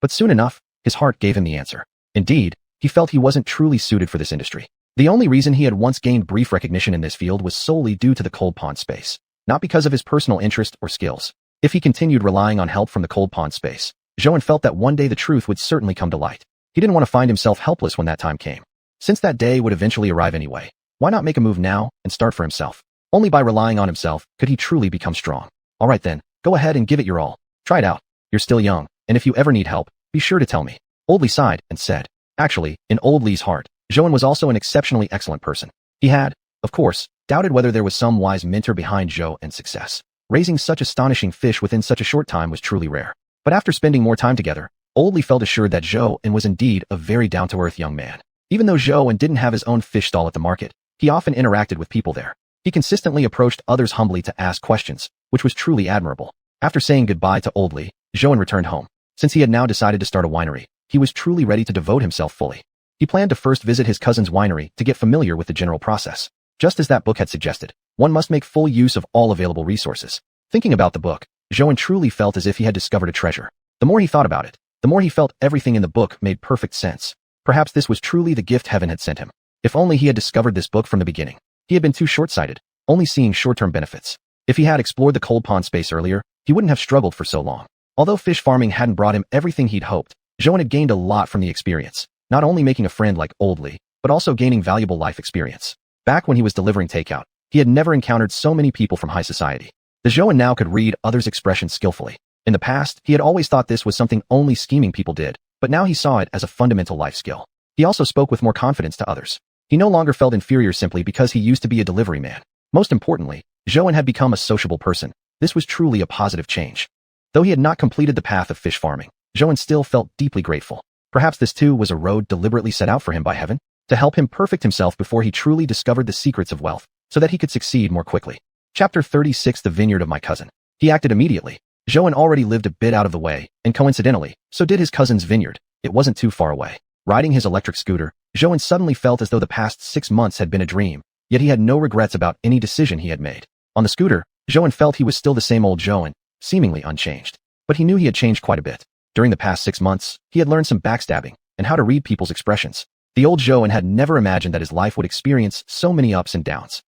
But soon enough, his heart gave him the answer. Indeed, he felt he wasn't truly suited for this industry. The only reason he had once gained brief recognition in this field was solely due to the cold pond space, not because of his personal interest or skills. If he continued relying on help from the cold pond space, Zhouan felt that one day the truth would certainly come to light. He didn't want to find himself helpless when that time came. Since that day would eventually arrive anyway, why not make a move now and start for himself? Only by relying on himself could he truly become strong. Alright then, go ahead and give it your all. Try it out. You're still young, and if you ever need help, be sure to tell me. Old Li sighed and said. Actually, in Old Li's heart, Zhouan was also an exceptionally excellent person. He had, of course, doubted whether there was some wise mentor behind Zhou and success. Raising such astonishing fish within such a short time was truly rare. But after spending more time together, Old Li felt assured that Zhou was indeed a very down-to-earth young man. Even though Zhou didn't have his own fish stall at the market, he often interacted with people there. He consistently approached others humbly to ask questions, which was truly admirable. After saying goodbye to Old Li, Zhou returned home. Since he had now decided to start a winery, he was truly ready to devote himself fully. He planned to first visit his cousin's winery to get familiar with the general process. Just as that book had suggested, one must make full use of all available resources. Thinking about the book, Zhou truly felt as if he had discovered a treasure. The more he thought about it, the more he felt everything in the book made perfect sense. Perhaps this was truly the gift heaven had sent him. If only he had discovered this book from the beginning. He had been too short-sighted, only seeing short-term benefits. If he had explored the cold pond space earlier, he wouldn't have struggled for so long. Although fish farming hadn't brought him everything he'd hoped, Zhou had gained a lot from the experience, not only making a friend like Old Li, but also gaining valuable life experience. Back when he was delivering takeout, he had never encountered so many people from high society. The Zhou now could read others' expressions skillfully. In the past, he had always thought this was something only scheming people did, but now he saw it as a fundamental life skill. He also spoke with more confidence to others. He no longer felt inferior simply because he used to be a delivery man. Most importantly, Zhou had become a sociable person. This was truly a positive change. Though he had not completed the path of fish farming, Zhou still felt deeply grateful. Perhaps this too was a road deliberately set out for him by heaven, to help him perfect himself before he truly discovered the secrets of wealth, so that he could succeed more quickly. Chapter 36 The Vineyard of My Cousin. He acted immediately. Zhou already lived a bit out of the way, and coincidentally, so did his cousin's vineyard. It wasn't too far away. Riding his electric scooter, Zhou suddenly felt as though the past 6 months had been a dream, yet he had no regrets about any decision he had made. On the scooter, Zhou felt he was still the same old Zhou, seemingly unchanged. But he knew he had changed quite a bit. During the past 6 months, he had learned some backstabbing, and how to read people's expressions. The old Zhou had never imagined that his life would experience so many ups and downs.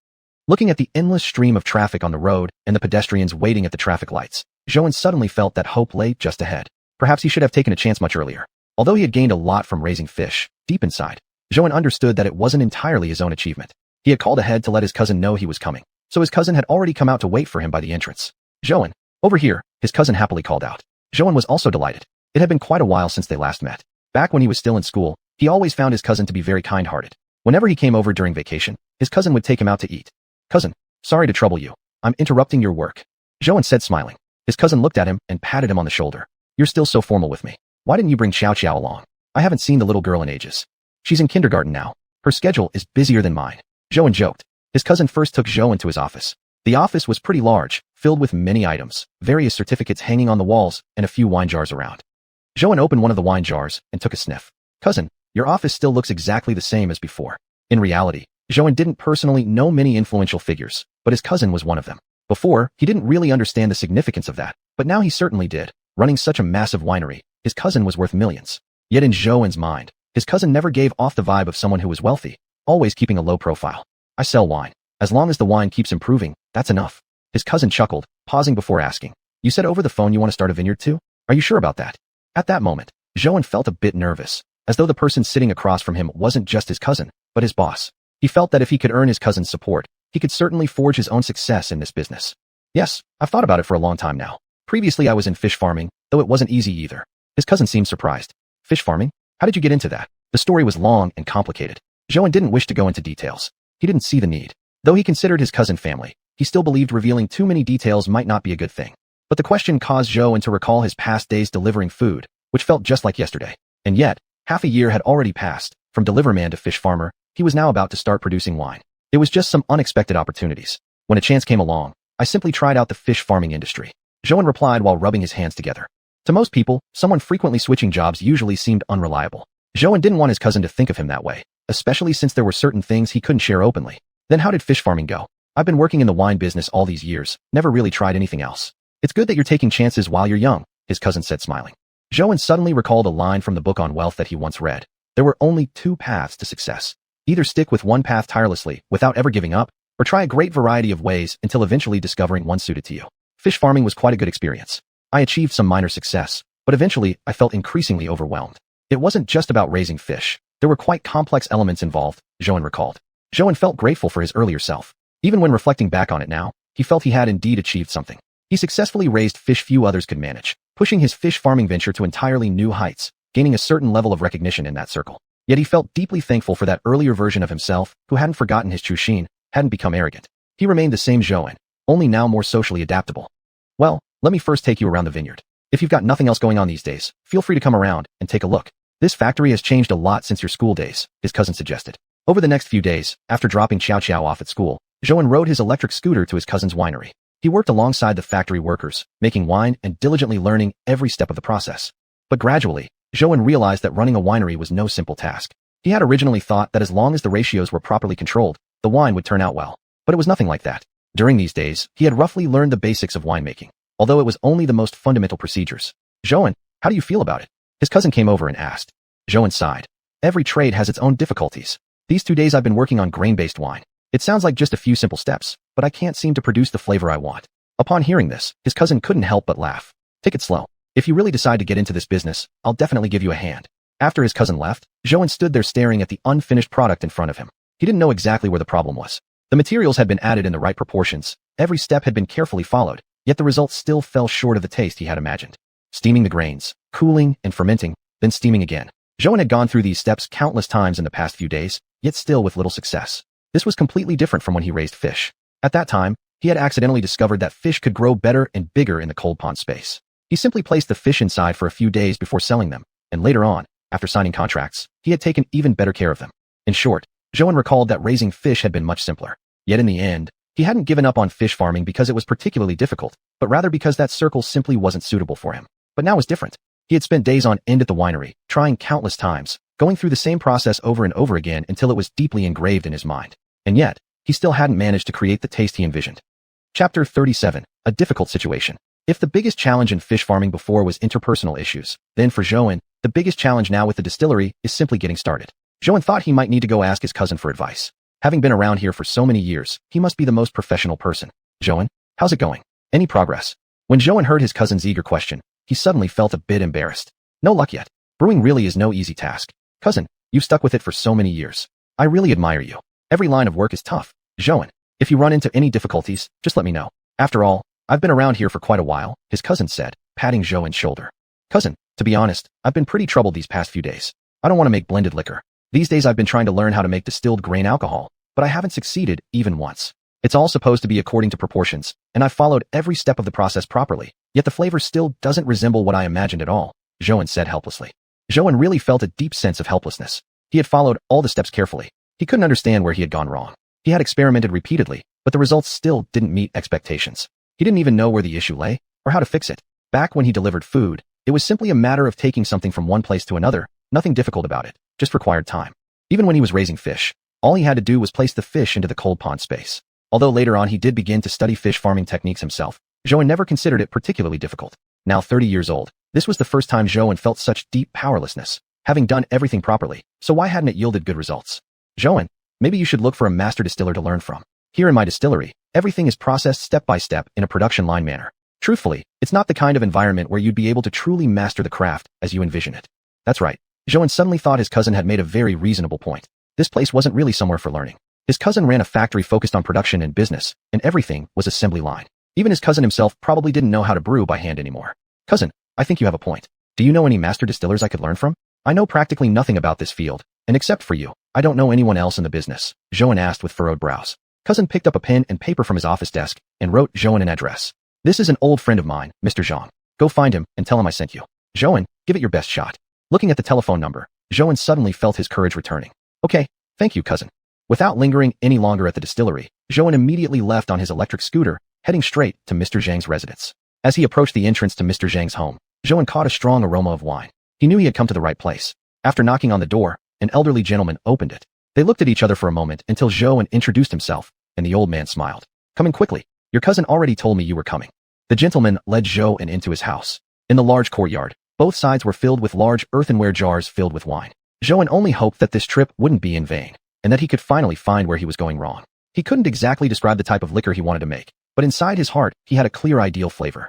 Looking at the endless stream of traffic on the road and the pedestrians waiting at the traffic lights, Zhou suddenly felt that hope lay just ahead. Perhaps he should have taken a chance much earlier. Although he had gained a lot from raising fish, deep inside, Zhou understood that it wasn't entirely his own achievement. He had called ahead to let his cousin know he was coming, so his cousin had already come out to wait for him by the entrance. Zhou, over here, his cousin happily called out. Zhou was also delighted. It had been quite a while since they last met. Back when he was still in school, he always found his cousin to be very kind-hearted. Whenever he came over during vacation, his cousin would take him out to eat. Cousin, sorry to trouble you. I'm interrupting your work. Zhou said smiling. His cousin looked at him and patted him on the shoulder. You're still so formal with me. Why didn't you bring Xiao along? I haven't seen the little girl in ages. She's in kindergarten now. Her schedule is busier than mine. Zhou joked. His cousin first took Zhou into his office. The office was pretty large, filled with many items, various certificates hanging on the walls, and a few wine jars around. Zhou opened one of the wine jars and took a sniff. Cousin, your office still looks exactly the same as before. In reality, Zhou didn't personally know many influential figures, but his cousin was one of them. Before, he didn't really understand the significance of that, but now he certainly did. Running such a massive winery, his cousin was worth millions. Yet in Zhouan's mind, his cousin never gave off the vibe of someone who was wealthy, always keeping a low profile. I sell wine. As long as the wine keeps improving, that's enough. His cousin chuckled, pausing before asking, "You said over the phone you want to start a vineyard too? Are you sure about that?" At that moment, Zhouan felt a bit nervous, as though the person sitting across from him wasn't just his cousin, but his boss. He felt that if he could earn his cousin's support, he could certainly forge his own success in this business. "Yes, I've thought about it for a long time now. Previously I was in fish farming, though it wasn't easy either." His cousin seemed surprised. "Fish farming? How did you get into that?" The story was long and complicated. Zhouan didn't wish to go into details. He didn't see the need. Though he considered his cousin family, he still believed revealing too many details might not be a good thing. But the question caused Zhouan to recall his past days delivering food, which felt just like yesterday. And yet, half a year had already passed. From deliverman to fish farmer, he was now about to start producing wine. It was just some unexpected opportunities. When a chance came along, I simply tried out the fish farming industry. Zhouan replied while rubbing his hands together. To most people, someone frequently switching jobs usually seemed unreliable. Zhouan didn't want his cousin to think of him that way, especially since there were certain things he couldn't share openly. "Then how did fish farming go?" "I've been working in the wine business all these years, never really tried anything else." "It's good that you're taking chances while you're young," his cousin said, smiling. Zhouan suddenly recalled a line from the book on wealth that he once read. There were only two paths to success. Either stick with one path tirelessly without ever giving up, or try a great variety of ways until eventually discovering one suited to you. Fish farming was quite a good experience. I achieved some minor success, but eventually I felt increasingly overwhelmed. It wasn't just about raising fish. There were quite complex elements involved, Zhouan recalled. Zhouan felt grateful for his earlier self. Even when reflecting back on it now, he felt he had indeed achieved something. He successfully raised fish few others could manage, pushing his fish farming venture to entirely new heights, gaining a certain level of recognition in that circle. Yet he felt deeply thankful for that earlier version of himself, who hadn't forgotten his xiuxian, hadn't become arrogant. He remained the same Zhouan, only now more socially adaptable. "Well, let me first take you around the vineyard. If you've got nothing else going on these days, feel free to come around and take a look. This factory has changed a lot since your school days," his cousin suggested. Over the next few days, after dropping xiuxian off at school, Zhouan rode his electric scooter to his cousin's winery. He worked alongside the factory workers, making wine and diligently learning every step of the process. But gradually, Zhouan realized that running a winery was no simple task. He had originally thought that as long as the ratios were properly controlled, the wine would turn out well. But it was nothing like that. During these days, he had roughly learned the basics of winemaking, although it was only the most fundamental procedures. "Zhouan, how do you feel about it?" His cousin came over and asked. Zhouan sighed. "Every trade has its own difficulties. These 2 days I've been working on grain-based wine. It sounds like just a few simple steps, but I can't seem to produce the flavor I want." Upon hearing this, his cousin couldn't help but laugh. "Take it slow. If you really decide to get into this business, I'll definitely give you a hand." After his cousin left, Zhouan stood there staring at the unfinished product in front of him. He didn't know exactly where the problem was. The materials had been added in the right proportions, every step had been carefully followed, yet the results still fell short of the taste he had imagined. Steaming the grains, cooling and fermenting, then steaming again. Zhouan had gone through these steps countless times in the past few days, yet still with little success. This was completely different from when he raised fish. At that time, he had accidentally discovered that fish could grow better and bigger in the cold pond space. He simply placed the fish inside for a few days before selling them, and later on, after signing contracts, he had taken even better care of them. In short, Zhouan recalled that raising fish had been much simpler. Yet in the end, he hadn't given up on fish farming because it was particularly difficult, but rather because that circle simply wasn't suitable for him. But now was different. He had spent days on end at the winery, trying countless times, going through the same process over and over again until it was deeply engraved in his mind. And yet, he still hadn't managed to create the taste he envisioned. Chapter 37. A difficult situation. If the biggest challenge in fish farming before was interpersonal issues, then for Zhouan, the biggest challenge now with the distillery is simply getting started. Zhouan thought he might need to go ask his cousin for advice. Having been around here for so many years, he must be the most professional person. "Zhouan, how's it going? Any progress?" When Zhouan heard his cousin's eager question, he suddenly felt a bit embarrassed. "No luck yet. Brewing really is no easy task. Cousin, you've stuck with it for so many years. I really admire you. Every line of work is tough. Zhouan, if you run into any difficulties, just let me know. After all, I've been around here for quite a while," his cousin said, patting Zhouan's shoulder. "Cousin, to be honest, I've been pretty troubled these past few days. I don't want to make blended liquor. These days I've been trying to learn how to make distilled grain alcohol, but I haven't succeeded even once. It's all supposed to be according to proportions, and I've followed every step of the process properly, yet the flavor still doesn't resemble what I imagined at all," Zhouan said helplessly. Zhouan really felt a deep sense of helplessness. He had followed all the steps carefully. He couldn't understand where he had gone wrong. He had experimented repeatedly, but the results still didn't meet expectations. He didn't even know where the issue lay, or how to fix it. Back when he delivered food, it was simply a matter of taking something from one place to another, nothing difficult about it, just required time. Even when he was raising fish, all he had to do was place the fish into the cold pond space. Although later on he did begin to study fish farming techniques himself, Zhouan never considered it particularly difficult. Now 30 years old, This was the first time Zhouan felt such deep powerlessness, having done everything properly, so why hadn't it yielded good results? Zhouan, maybe you should look for a master distiller to learn from. Here in my distillery, everything is processed step by step in a production line manner. Truthfully, it's not the kind of environment where you'd be able to truly master the craft as you envision it. That's right. Zhouan suddenly thought his cousin had made a very reasonable point. This place wasn't really somewhere for learning. His cousin ran a factory focused on production and business, and everything was assembly line. Even his cousin himself probably didn't know how to brew by hand anymore. Cousin, I think you have a point. Do you know any master distillers I could learn from? I know practically nothing about this field, and except for you, I don't know anyone else in the business, Zhouan asked with furrowed brows. Cousin picked up a pen and paper from his office desk and wrote Zhouan an address. This is an old friend of mine, Mr. Zhang. Go find him and tell him I sent you. Zhouan, give it your best shot. Looking at the telephone number, Zhouan suddenly felt his courage returning. Okay, thank you, cousin. Without lingering any longer at the distillery, Zhouan immediately left on his electric scooter, heading straight to Mr. Zhang's residence. As he approached the entrance to Mr. Zhang's home, Zhouan caught a strong aroma of wine. He knew he had come to the right place. After knocking on the door, an elderly gentleman opened it. They looked at each other for a moment until Zhouan introduced himself, and the old man smiled. Coming quickly. Your cousin already told me you were coming. The gentleman led Zhouan into his house. In the large courtyard, both sides were filled with large earthenware jars filled with wine. Zhouan only hoped that this trip wouldn't be in vain, and that he could finally find where he was going wrong. He couldn't exactly describe the type of liquor he wanted to make, but inside his heart, he had a clear ideal flavor.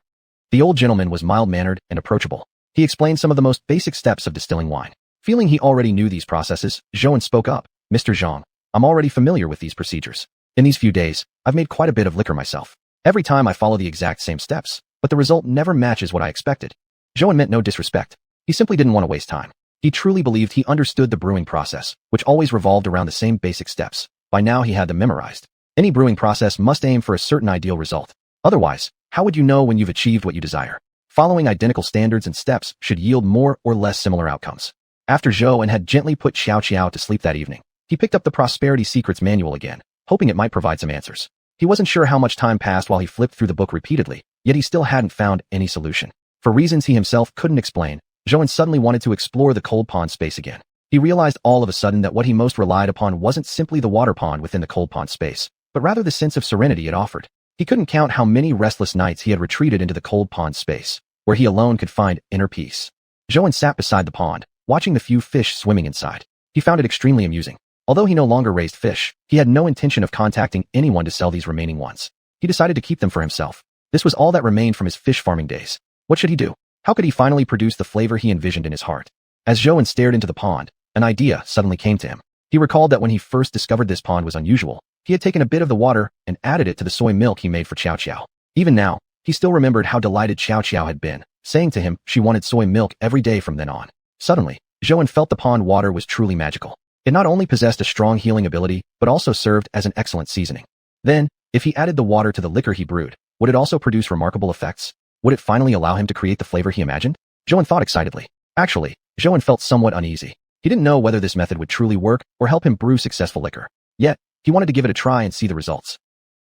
The old gentleman was mild-mannered and approachable. He explained some of the most basic steps of distilling wine. Feeling he already knew these processes, Zhouan spoke up. Mr. Zhang, I'm already familiar with these procedures. In these few days, I've made quite a bit of liquor myself. Every time I follow the exact same steps, but the result never matches what I expected. Zhouan meant no disrespect. He simply didn't want to waste time. He truly believed he understood the brewing process, which always revolved around the same basic steps. By now he had them memorized. Any brewing process must aim for a certain ideal result. Otherwise, how would you know when you've achieved what you desire? Following identical standards and steps should yield more or less similar outcomes. After Zhouan had gently put Xiao to sleep that evening, he picked up the Prosperity Secrets manual again, hoping it might provide some answers. He wasn't sure how much time passed while he flipped through the book repeatedly, yet he still hadn't found any solution. For reasons he himself couldn't explain, Zhouan suddenly wanted to explore the cold pond space again. He realized all of a sudden that what he most relied upon wasn't simply the water pond within the cold pond space, but rather the sense of serenity it offered. He couldn't count how many restless nights he had retreated into the cold pond space, where he alone could find inner peace. Zhouan sat beside the pond, watching the few fish swimming inside. He found it extremely amusing. Although he no longer raised fish, he had no intention of contacting anyone to sell these remaining ones. He decided to keep them for himself. This was all that remained from his fish farming days. What should he do? How could he finally produce the flavor he envisioned in his heart? As Zhouan stared into the pond, an idea suddenly came to him. He recalled that when he first discovered this pond was unusual, he had taken a bit of the water and added it to the soy milk he made for Xiao. Even now, he still remembered how delighted Xiao had been, saying to him she wanted soy milk every day from then on. Suddenly, Zhouan felt the pond water was truly magical. It not only possessed a strong healing ability, but also served as an excellent seasoning. Then, if he added the water to the liquor he brewed, would it also produce remarkable effects? Would it finally allow him to create the flavor he imagined? Zhouan thought excitedly. Actually, Zhouan felt somewhat uneasy. He didn't know whether this method would truly work or help him brew successful liquor. Yet, he wanted to give it a try and see the results.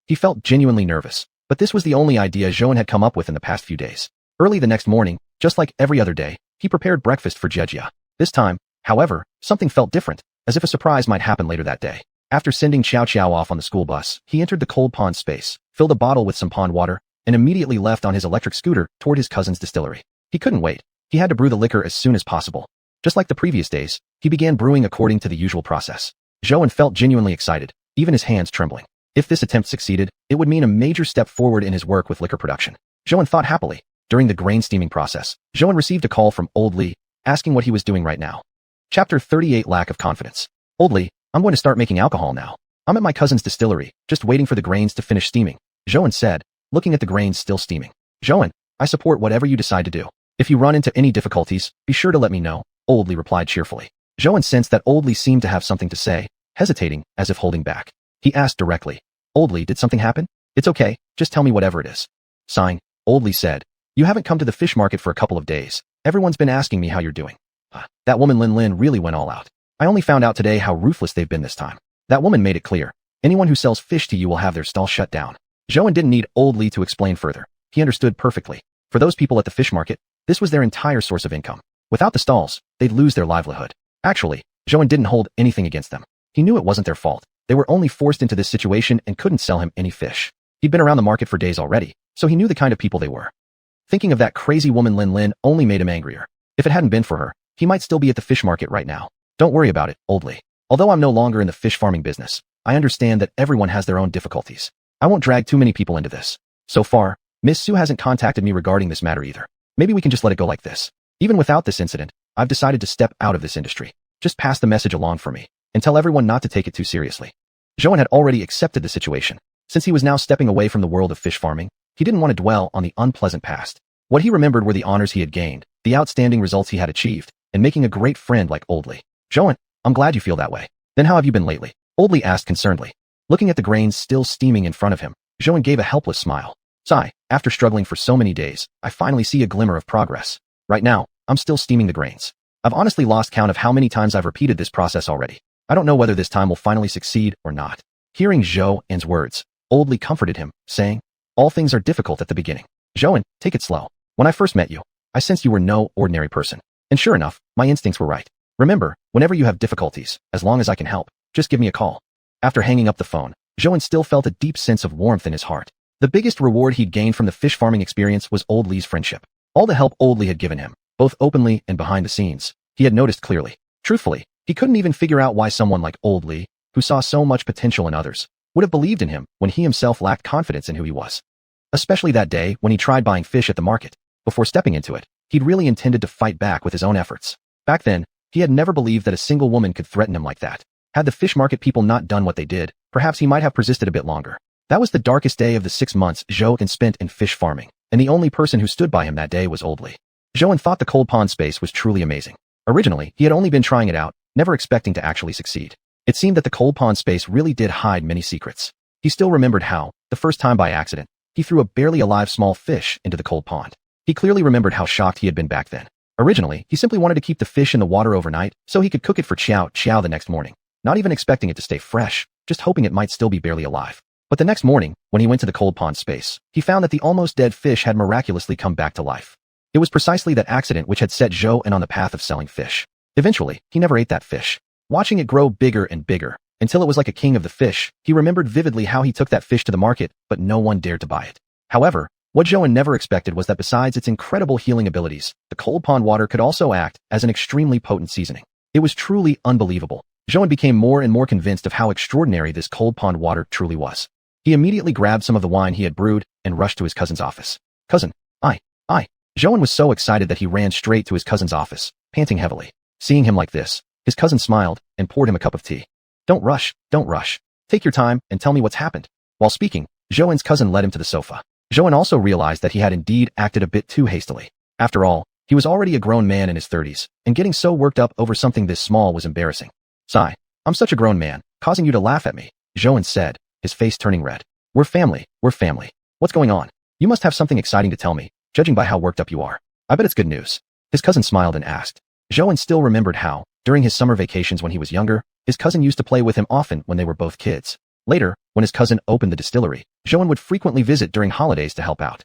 He felt genuinely nervous, but this was the only idea Zhouan had come up with in the past few days. Early the next morning, just like every other day, he prepared breakfast for Jejia. This time, however, something felt different, as if a surprise might happen later that day. After sending Xiao off on the school bus, he entered the cold pond space, filled a bottle with some pond water, and immediately left on his electric scooter toward his cousin's distillery. He couldn't wait. He had to brew the liquor as soon as possible. Just like the previous days, he began brewing according to the usual process. Zhouan felt genuinely excited, even his hands trembling. If this attempt succeeded, it would mean a major step forward in his work with liquor production. Zhouan thought happily. During the grain steaming process, Zhouan received a call from Old Li, asking what he was doing right now. Chapter 38 Lack of Confidence. Old Li, I'm going to start making alcohol now. I'm at my cousin's distillery, just waiting for the grains to finish steaming, Zhouan said, looking at the grains still steaming. Zhouan, I support whatever you decide to do. If you run into any difficulties, be sure to let me know, Old Li replied cheerfully. Zhouan sensed that Old Li seemed to have something to say, hesitating, as if holding back. He asked directly, Old Li, did something happen? It's okay, just tell me whatever it is. Sighing, Old Li said, you haven't come to the fish market for a couple of days. Everyone's been asking me how you're doing. That woman Lin really went all out. I only found out today how ruthless they've been this time. That woman made it clear. Anyone who sells fish to you will have their stall shut down. Zhouan didn't need Old Li to explain further. He understood perfectly. For those people at the fish market, this was their entire source of income. Without the stalls, they'd lose their livelihood. Actually, Zhouan didn't hold anything against them. He knew it wasn't their fault. They were only forced into this situation and couldn't sell him any fish. He'd been around the market for days already, so he knew the kind of people they were. Thinking of that crazy woman Lin Lin only made him angrier. If it hadn't been for her, he might still be at the fish market right now. Don't worry about it, Old Lee. Although I'm no longer in the fish farming business, I understand that everyone has their own difficulties. I won't drag too many people into this. So far, Miss Sue hasn't contacted me regarding this matter either. Maybe we can just let it go like this. Even without this incident, I've decided to step out of this industry. Just pass the message along for me, and tell everyone not to take it too seriously. Zhouan had already accepted the situation. Since he was now stepping away from the world of fish farming, he didn't want to dwell on the unpleasant past. What he remembered were the honors he had gained, the outstanding results he had achieved, and making a great friend like Old Lee. Zhouan, I'm glad you feel that way. Then how have you been lately? Old Lee asked concernedly. Looking at the grains still steaming in front of him, Zhouan gave a helpless smile. Sigh, after struggling for so many days, I finally see a glimmer of progress. Right now, I'm still steaming the grains. I've honestly lost count of how many times I've repeated this process already. I don't know whether this time will finally succeed or not. Hearing Zhouan's words, Old Lee comforted him, saying, all things are difficult at the beginning. Zhouan, take it slow. When I first met you, I sensed you were no ordinary person. And sure enough, my instincts were right. Remember, whenever you have difficulties, as long as I can help, just give me a call. After hanging up the phone, Zhouan still felt a deep sense of warmth in his heart. The biggest reward he'd gained from the fish farming experience was Old Lee's friendship. All the help Old Lee had given him, both openly and behind the scenes, he had noticed clearly. Truthfully, he couldn't even figure out why someone like Old Lee, who saw so much potential in others, would have believed in him when he himself lacked confidence in who he was. Especially that day when he tried buying fish at the market. Before stepping into it, he'd really intended to fight back with his own efforts. Back then, he had never believed that a single woman could threaten him like that. Had the fish market people not done what they did, perhaps he might have persisted a bit longer. That was the darkest day of the 6 months Zhouan spent in fish farming, and the only person who stood by him that day was Old Lee. Zhouan thought the cold pond space was truly amazing. Originally, he had only been trying it out, never expecting to actually succeed. It seemed that the cold pond space really did hide many secrets. He still remembered how, the first time by accident, he threw a barely alive small fish into the cold pond. He clearly remembered how shocked he had been back then. Originally, he simply wanted to keep the fish in the water overnight so he could cook it for xiao the next morning, not even expecting it to stay fresh, just hoping it might still be barely alive. But the next morning, when he went to the cold pond space, he found that the almost dead fish had miraculously come back to life. It was precisely that accident which had set Zhouan on the path of selling fish. Eventually, he never ate that fish. Watching it grow bigger and bigger, until it was like a king of the fish, he remembered vividly how he took that fish to the market, but no one dared to buy it. However, what Zhouan never expected was that besides its incredible healing abilities, the cold pond water could also act as an extremely potent seasoning. It was truly unbelievable. Zhouan became more and more convinced of how extraordinary this cold pond water truly was. He immediately grabbed some of the wine he had brewed and rushed to his cousin's office. Cousin, I. Zhouan was so excited that he ran straight to his cousin's office, panting heavily. Seeing him like this, his cousin smiled and poured him a cup of tea. Don't rush. Take your time and tell me what's happened. While speaking, Zhouan's cousin led him to the sofa. Zhouan also realized that he had indeed acted a bit too hastily. After all, he was already a grown man in his 30s, and getting so worked up over something this small was embarrassing. Sigh, I'm such a grown man, causing you to laugh at me, Zhouan said, his face turning red. We're family. What's going on? You must have something exciting to tell me, judging by how worked up you are. I bet it's good news. His cousin smiled and asked. Zhouan still remembered how, during his summer vacations when he was younger, his cousin used to play with him often when they were both kids. Later, when his cousin opened the distillery, Zhouan would frequently visit during holidays to help out.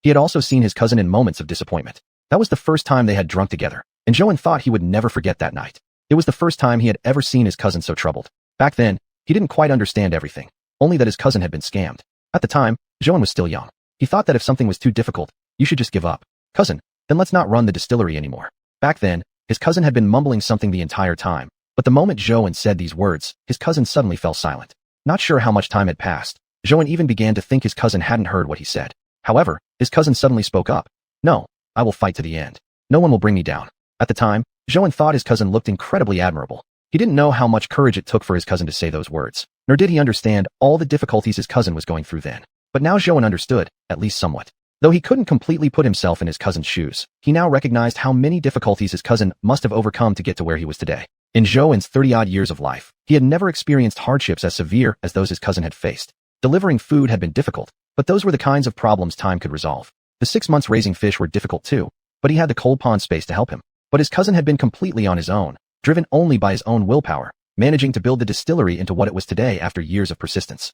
He had also seen his cousin in moments of disappointment. That was the first time they had drunk together, and Zhouan thought he would never forget that night. It was the first time he had ever seen his cousin so troubled. Back then, he didn't quite understand everything, only that his cousin had been scammed. At the time, Zhouan was still young. He thought that if something was too difficult, you should just give up. Cousin, then let's not run the distillery anymore. Back then, his cousin had been mumbling something the entire time, but the moment Zhouan said these words, his cousin suddenly fell silent. Not sure how much time had passed, Zhouan even began to think his cousin hadn't heard what he said. However, his cousin suddenly spoke up. No, I will fight to the end. No one will bring me down. At the time, Zhouan thought his cousin looked incredibly admirable. He didn't know how much courage it took for his cousin to say those words, nor did he understand all the difficulties his cousin was going through then. But now Zhouan understood, at least somewhat. Though he couldn't completely put himself in his cousin's shoes, he now recognized how many difficulties his cousin must have overcome to get to where he was today. In Zhouan's 30-odd years of life, he had never experienced hardships as severe as those his cousin had faced. Delivering food had been difficult, but those were the kinds of problems time could resolve. The 6 months raising fish were difficult too, but he had the cold pond space to help him. But his cousin had been completely on his own, driven only by his own willpower, managing to build the distillery into what it was today after years of persistence.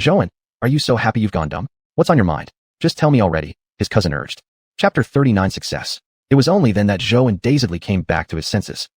Zhouan, are you so happy you've gone dumb? What's on your mind? Just tell me already, his cousin urged. Chapter 39 Success. It was only then that Zhouan dazedly came back to his senses.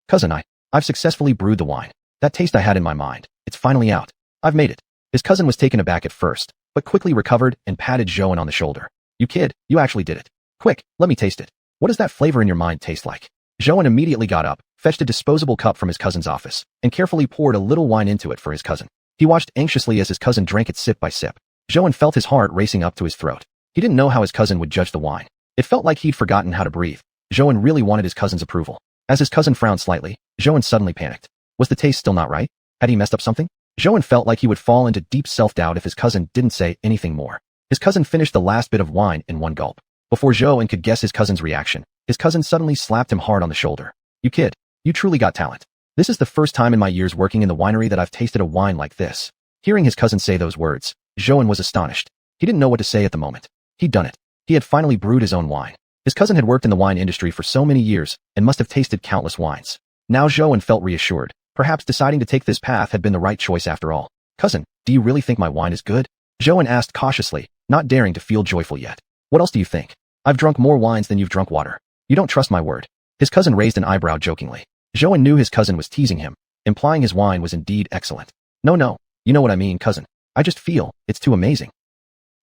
Cousin, I've successfully brewed the wine. That taste I had in my mind, it's finally out. I've made it. His cousin was taken aback at first, but quickly recovered and patted Zhouan on the shoulder. You kid, you actually did it. Quick, let me taste it. What does that flavor in your mind taste like? Zhouan immediately got up, fetched a disposable cup from his cousin's office, and carefully poured a little wine into it for his cousin. He watched anxiously as his cousin drank it sip by sip. Zhouan felt his heart racing up to his throat. He didn't know how his cousin would judge the wine. It felt like he'd forgotten how to breathe. Zhouan really wanted his cousin's approval. As his cousin frowned slightly, Zhouan suddenly panicked. Was the taste still not right? Had he messed up something? Zhouan felt like he would fall into deep self-doubt if his cousin didn't say anything more. His cousin finished the last bit of wine in one gulp. Before Zhouan could guess his cousin's reaction, his cousin suddenly slapped him hard on the shoulder. You kid, you truly got talent. This is the first time in my years working in the winery that I've tasted a wine like this. Hearing his cousin say those words, Zhouan was astonished. He didn't know what to say at the moment. He'd done it. He had finally brewed his own wine. His cousin had worked in the wine industry for so many years and must have tasted countless wines. Now Zhouan felt reassured. Perhaps deciding to take this path had been the right choice after all. Cousin, do you really think my wine is good? Zhouan asked cautiously, not daring to feel joyful yet. What else do you think? I've drunk more wines than you've drunk water. You don't trust my word. His cousin raised an eyebrow jokingly. Zhouan knew his cousin was teasing him, implying his wine was indeed excellent. No, you know what I mean, cousin. I just feel it's too amazing.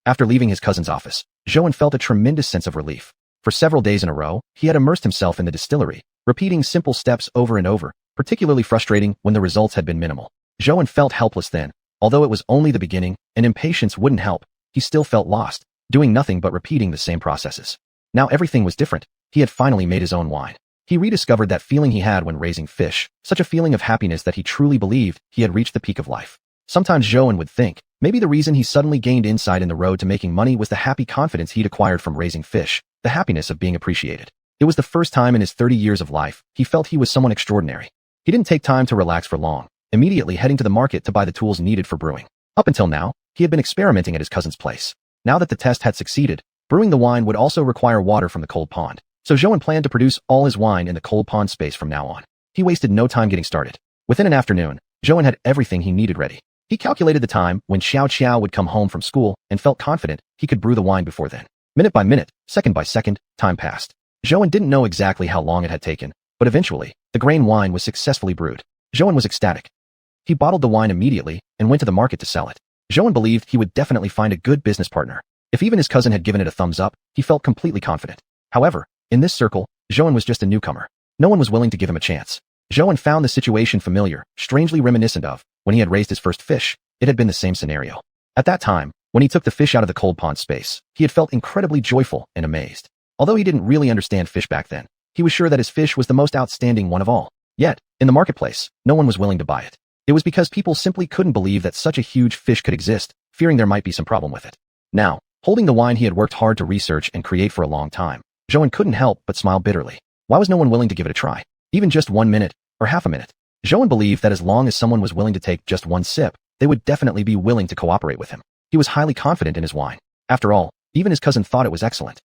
After leaving his cousin's office, Zhouan felt a tremendous sense of relief. For several days in a row, he had immersed himself in the distillery, repeating simple steps over and over, particularly frustrating when the results had been minimal. Zhouan felt helpless then. Although it was only the beginning, and impatience wouldn't help, he still felt lost, doing nothing but repeating the same processes. Now everything was different. He had finally made his own wine. He rediscovered that feeling he had when raising fish, such a feeling of happiness that he truly believed he had reached the peak of life. Sometimes Zhouan would think, maybe the reason he suddenly gained insight in the road to making money was the happy confidence he'd acquired from raising fish, the happiness of being appreciated. It was the first time in his 30 years of life he felt he was someone extraordinary. He didn't take time to relax for long, immediately heading to the market to buy the tools needed for brewing. Up until now, he had been experimenting at his cousin's place. Now that the test had succeeded, brewing the wine would also require water from the cold pond. So Zhouan planned to produce all his wine in the cold pond space from now on. He wasted no time getting started. Within an afternoon, Zhouan had everything he needed ready. He calculated the time when Xiao would come home from school and felt confident he could brew the wine before then. Minute by minute, second by second, time passed. Zhouan didn't know exactly how long it had taken, but eventually, the grain wine was successfully brewed. Zhouan was ecstatic. He bottled the wine immediately and went to the market to sell it. Zhouan believed he would definitely find a good business partner. If even his cousin had given it a thumbs up, he felt completely confident. However, in this circle, Zhouan was just a newcomer. No one was willing to give him a chance. Zhouan found the situation familiar, strangely reminiscent of when he had raised his first fish. It had been the same scenario. At that time, when he took the fish out of the cold pond space, he had felt incredibly joyful and amazed. Although he didn't really understand fish back then, he was sure that his fish was the most outstanding one of all. Yet, in the marketplace, no one was willing to buy it. It was because people simply couldn't believe that such a huge fish could exist, fearing there might be some problem with it. Now, holding the wine he had worked hard to research and create for a long time, Zhouan couldn't help but smile bitterly. Why was no one willing to give it a try? Even just 1 minute, or half a minute? Zhouan believed that as long as someone was willing to take just one sip, they would definitely be willing to cooperate with him. He was highly confident in his wine. After all, even his cousin thought it was excellent.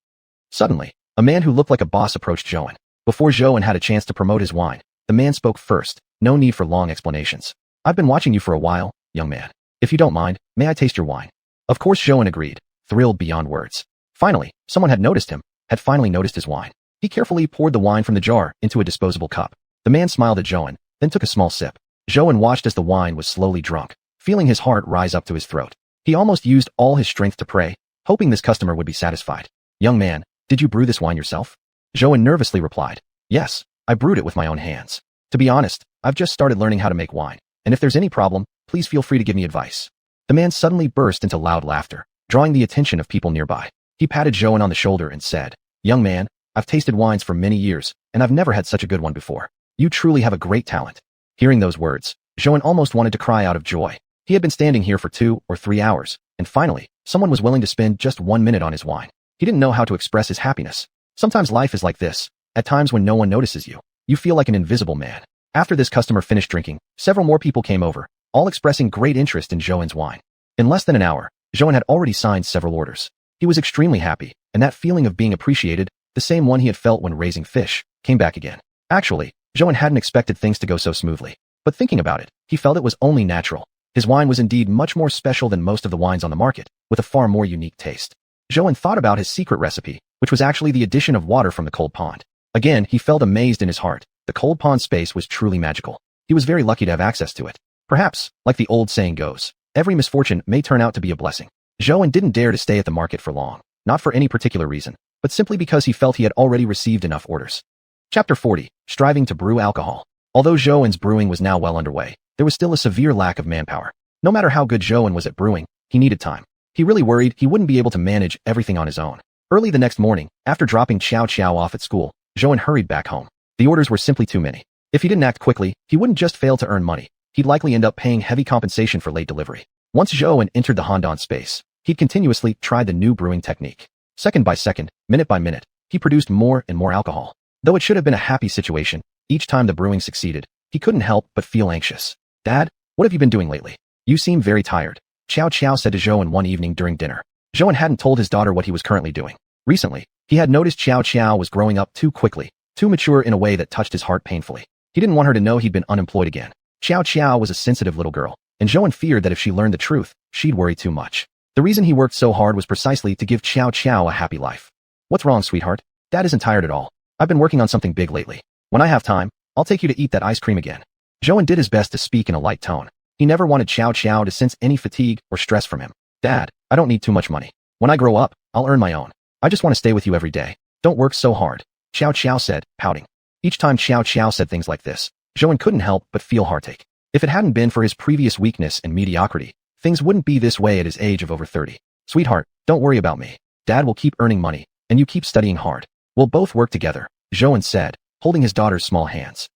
Suddenly, a man who looked like a boss approached Zhouan. Before Zhouan had a chance to promote his wine, the man spoke first. No need for long explanations. I've been watching you for a while, young man. If you don't mind, may I taste your wine? Of course Zhouan agreed, thrilled beyond words. Finally, someone had noticed him, had finally noticed his wine. He carefully poured the wine from the jar into a disposable cup. The man smiled at Zhouan, then took a small sip. Zhouan watched as the wine was slowly drunk, feeling his heart rise up to his throat. He almost used all his strength to pray, hoping this customer would be satisfied. Young man, did you brew this wine yourself? Zhouan nervously replied. Yes, I brewed it with my own hands. To be honest, I've just started learning how to make wine, and if there's any problem, please feel free to give me advice. The man suddenly burst into loud laughter, drawing the attention of people nearby. He patted Zhouan on the shoulder and said, Young man, I've tasted wines for many years, and I've never had such a good one before. You truly have a great talent. Hearing those words, Zhouan almost wanted to cry out of joy. He had been standing here for 2 or 3 hours, and finally, someone was willing to spend just 1 minute on his wine. He didn't know how to express his happiness. Sometimes life is like this. At times when no one notices you, you feel like an invisible man. After this customer finished drinking, several more people came over, all expressing great interest in Zhouan's wine. In less than an hour, Zhouan had already signed several orders. He was extremely happy, and that feeling of being appreciated, the same one he had felt when raising fish, came back again. Actually, Zhouan hadn't expected things to go so smoothly. But thinking about it, he felt it was only natural. His wine was indeed much more special than most of the wines on the market, with a far more unique taste. Zhouan thought about his secret recipe, which was actually the addition of water from the cold pond. Again, he felt amazed in his heart. The cold pond space was truly magical. He was very lucky to have access to it. Perhaps, like the old saying goes, every misfortune may turn out to be a blessing. Zhouan didn't dare to stay at the market for long. not for any particular reason, but simply because he felt he had already received enough orders. Chapter 40. Striving to brew alcohol. Although Zhouan's brewing was now well underway, there was still a severe lack of manpower. No matter how good Zhouan was at brewing, he needed time. He really worried he wouldn't be able to manage everything on his own. Early the next morning, after dropping Xiao off at school, Zhouan hurried back home. The orders were simply too many. If he didn't act quickly, he wouldn't just fail to earn money. He'd likely end up paying heavy compensation for late delivery. Once Zhouan entered the Handan space, he'd continuously tried the new brewing technique. Second by second, minute by minute, he produced more and more alcohol. Though it should have been a happy situation, each time the brewing succeeded, he couldn't help but feel anxious. "Dad, what have you been doing lately? You seem very tired," Xiao said to Zhouan one evening during dinner. Zhouan hadn't told his daughter what he was currently doing. Recently, he had noticed Xiao was growing up too quickly, too mature in a way that touched his heart painfully. He didn't want her to know he'd been unemployed again. Xiao was a sensitive little girl, and Zhouan feared that if she learned the truth, she'd worry too much. The reason he worked so hard was precisely to give Xiao a happy life. "What's wrong, sweetheart? Dad isn't tired at all. I've been working on something big lately. When I have time, I'll take you to eat that ice cream again." Zhouan did his best to speak in a light tone. He never wanted Xiao to sense any fatigue or stress from him. "Dad, I don't need too much money. When I grow up, I'll earn my own. I just want to stay with you every day. Don't work so hard," Xiao said, pouting. Each time Xiao said things like this, Zhouan couldn't help but feel heartache. If it hadn't been for his previous weakness and mediocrity, things wouldn't be this way at his age of over 30. "Sweetheart, don't worry about me. Dad will keep earning money, and you keep studying hard. We'll both work together," Zhouan said, holding his daughter's small hands.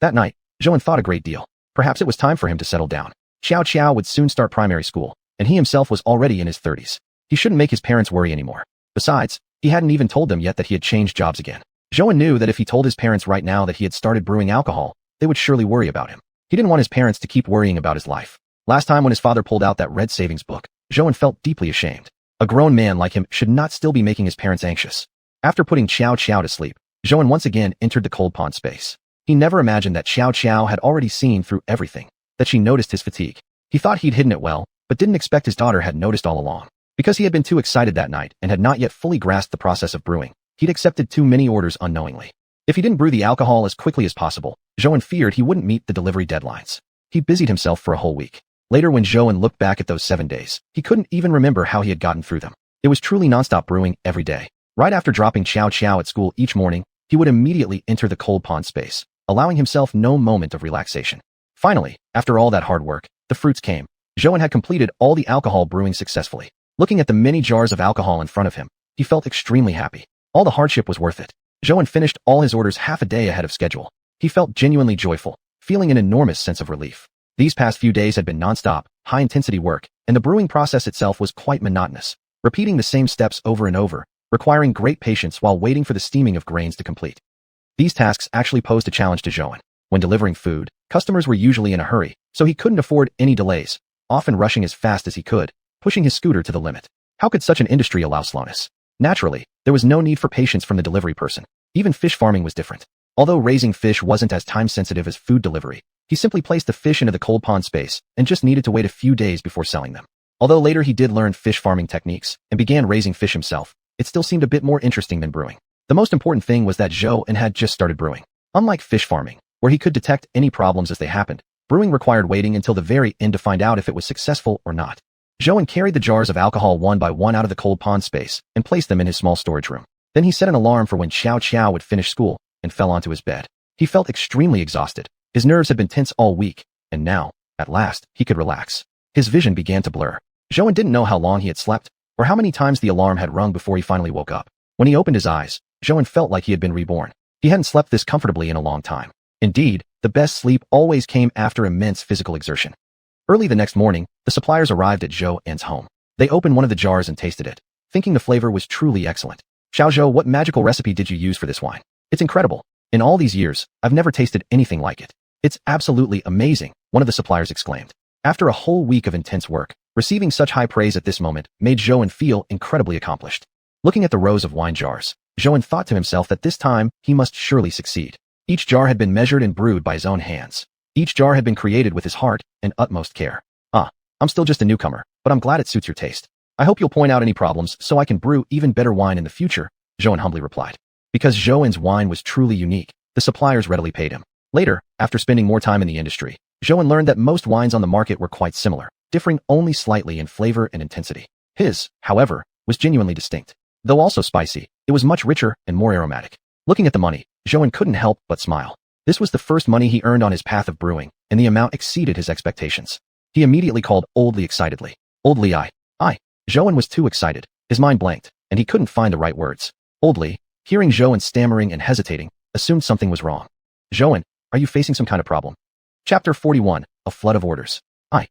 That night, Zhouan thought a great deal. Perhaps it was time for him to settle down. Xiao would soon start primary school, and he himself was already in his 30s. He shouldn't make his parents worry anymore. Besides, he hadn't even told them yet that he had changed jobs again. Zhouan knew that if he told his parents right now that he had started brewing alcohol, they would surely worry about him. He didn't want his parents to keep worrying about his life. Last time when his father pulled out that red savings book, Zhouan felt deeply ashamed. A grown man like him should not still be making his parents anxious. After putting Xiao to sleep, Zhouan once again entered the cold pond space. He never imagined that Xiao had already seen through everything, that she noticed his fatigue. He thought he'd hidden it well, but didn't expect his daughter had noticed all along. Because he had been too excited that night and had not yet fully grasped the process of brewing, he'd accepted too many orders unknowingly. If he didn't brew the alcohol as quickly as possible, Zhouan feared he wouldn't meet the delivery deadlines. He busied himself for a whole week. Later when Zhouan looked back at those 7 days, he couldn't even remember how he had gotten through them. It was truly nonstop brewing every day. Right after dropping Xiao at school each morning, he would immediately enter the cold pond space, allowing himself no moment of relaxation. Finally, after all that hard work, the fruits came. Zhouan had completed all the alcohol brewing successfully. Looking at the many jars of alcohol in front of him, he felt extremely happy. All the hardship was worth it. Zhouan finished all his orders half a day ahead of schedule. He felt genuinely joyful, feeling an enormous sense of relief. These past few days had been non-stop, high-intensity work, and the brewing process itself was quite monotonous, repeating the same steps over and over, requiring great patience while waiting for the steaming of grains to complete. These tasks actually posed a challenge to Zhouan. When delivering food, customers were usually in a hurry, so he couldn't afford any delays, often rushing as fast as he could, pushing his scooter to the limit. How could such an industry allow slowness? Naturally, there was no need for patience from the delivery person. Even fish farming was different. Although raising fish wasn't as time-sensitive as food delivery, he simply placed the fish into the cold pond space and just needed to wait a few days before selling them. Although later he did learn fish farming techniques and began raising fish himself, it still seemed a bit more interesting than brewing. The most important thing was that Zhouan had just started brewing. Unlike fish farming, where he could detect any problems as they happened, brewing required waiting until the very end to find out if it was successful or not. Zhouan carried the jars of alcohol one by one out of the cold pond space and placed them in his small storage room. Then he set an alarm for when Xiao would finish school and fell onto his bed. He felt extremely exhausted. His nerves had been tense all week, and now, at last, he could relax. His vision began to blur. Zhouan didn't know how long he had slept, or how many times the alarm had rung before he finally woke up. When he opened his eyes, Zhouan felt like he had been reborn. He hadn't slept this comfortably in a long time. Indeed, the best sleep always came after immense physical exertion. Early the next morning, the suppliers arrived at Zhouan's home. They opened one of the jars and tasted it, thinking the flavor was truly excellent. "Zhou, what magical recipe did you use for this wine? It's incredible. In all these years, I've never tasted anything like it. It's absolutely amazing," one of the suppliers exclaimed. After a whole week of intense work, receiving such high praise at this moment made Zhouan feel incredibly accomplished. Looking at the rows of wine jars, Zhouan thought to himself that this time he must surely succeed. Each jar had been measured and brewed by his own hands. Each jar had been created with his heart and utmost care. I'm still just a newcomer, but I'm glad it suits your taste. I hope you'll point out any problems so I can brew even better wine in the future," Zhouan humbly replied. Because Zhouan's wine was truly unique, the suppliers readily paid him. Later, after spending more time in the industry, Zhouan learned that most wines on the market were quite similar, differing only slightly in flavor and intensity. His, however, was genuinely distinct. Though also spicy, it was much richer and more aromatic. Looking at the money, Zhou couldn't help but smile. This was the first money he earned on his path of brewing, and the amount exceeded his expectations. He immediately called Old Li excitedly. Old Li, I. Zhou was too excited. His mind blanked, and he couldn't find the right words. Old Li, hearing Zhou stammering and hesitating, assumed something was wrong. Zhou, are you facing some kind of problem? Chapter 41, A Flood of Orders. I.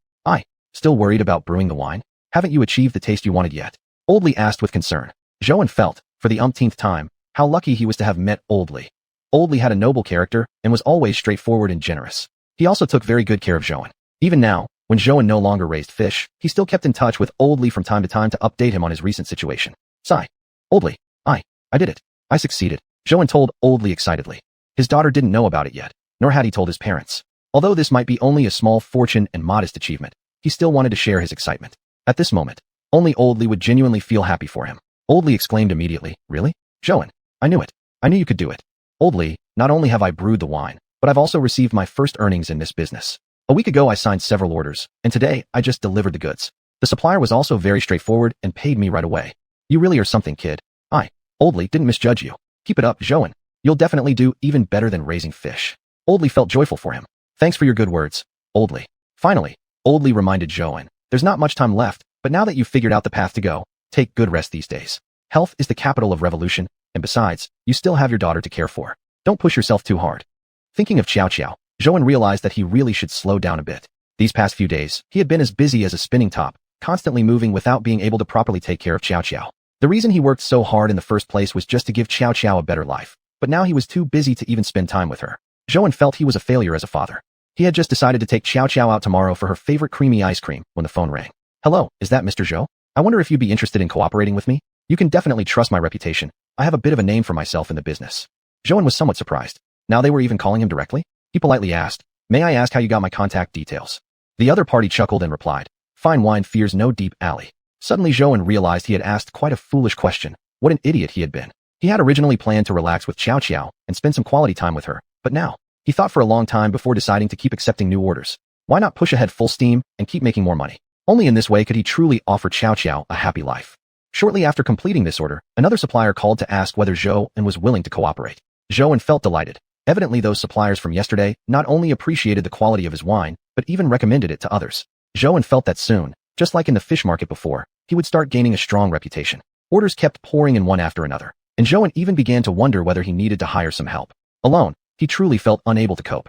Still worried about brewing the wine? Haven't you achieved the taste you wanted yet? Old Li asked with concern. Zhou felt, for the umpteenth time, how lucky he was to have met Old Li. Old Li had a noble character and was always straightforward and generous. He also took very good care of Zhou. Even now, when Zhou no longer raised fish, he still kept in touch with Old Li from time to time to update him on his recent situation. Sigh. Old Li, I did it. I succeeded, Zhou told Old Li excitedly. His daughter didn't know about it yet, nor had he told his parents. Although this might be only a small fortune and modest achievement, he still wanted to share his excitement. At this moment, only Old Li would genuinely feel happy for him. Old Li exclaimed immediately, Really? Zhou, I knew it. I knew you could do it. Old Li, not only have I brewed the wine, but I've also received my first earnings in this business. A week ago I signed several orders, and today I just delivered the goods. The supplier was also very straightforward and paid me right away. You really are something, kid. Old Li didn't misjudge you. Keep it up, Zhou. You'll definitely do even better than raising fish. Old Li felt joyful for him. Thanks for your good words, Old Li. Finally, Old Li reminded Zhou, there's not much time left, but now that you've figured out the path to go, take good rest these days. Health is the capital of revolution, and besides, you still have your daughter to care for. Don't push yourself too hard. Thinking of Xiuxian, Zhou realized that he really should slow down a bit. These past few days, he had been as busy as a spinning top, constantly moving without being able to properly take care of Xiuxian. The reason he worked so hard in the first place was just to give Xiuxian a better life, but now he was too busy to even spend time with her. Zhou felt he was a failure as a father. He had just decided to take Xiuxian out tomorrow for her favorite creamy ice cream when the phone rang. Hello, is that Mr. Zhou? I wonder if you'd be interested in cooperating with me? You can definitely trust my reputation. I have a bit of a name for myself in the business. Zhou was somewhat surprised. Now they were even calling him directly? He politely asked, May I ask how you got my contact details? The other party chuckled and replied, Fine wine fears no deep alley. Suddenly Zhou realized he had asked quite a foolish question. What an idiot he had been. He had originally planned to relax with Xiuxian and spend some quality time with her, but now, he thought for a long time before deciding to keep accepting new orders. Why not push ahead full steam and keep making more money? Only in this way could he truly offer Xiuxian a happy life. Shortly after completing this order, another supplier called to ask whether Zhou was willing to cooperate. Zhou felt delighted. Evidently those suppliers from yesterday not only appreciated the quality of his wine, but even recommended it to others. Zhou felt that soon, just like in the fish market before, he would start gaining a strong reputation. Orders kept pouring in one after another, and Zhou even began to wonder whether he needed to hire some help. Alone, he truly felt unable to cope.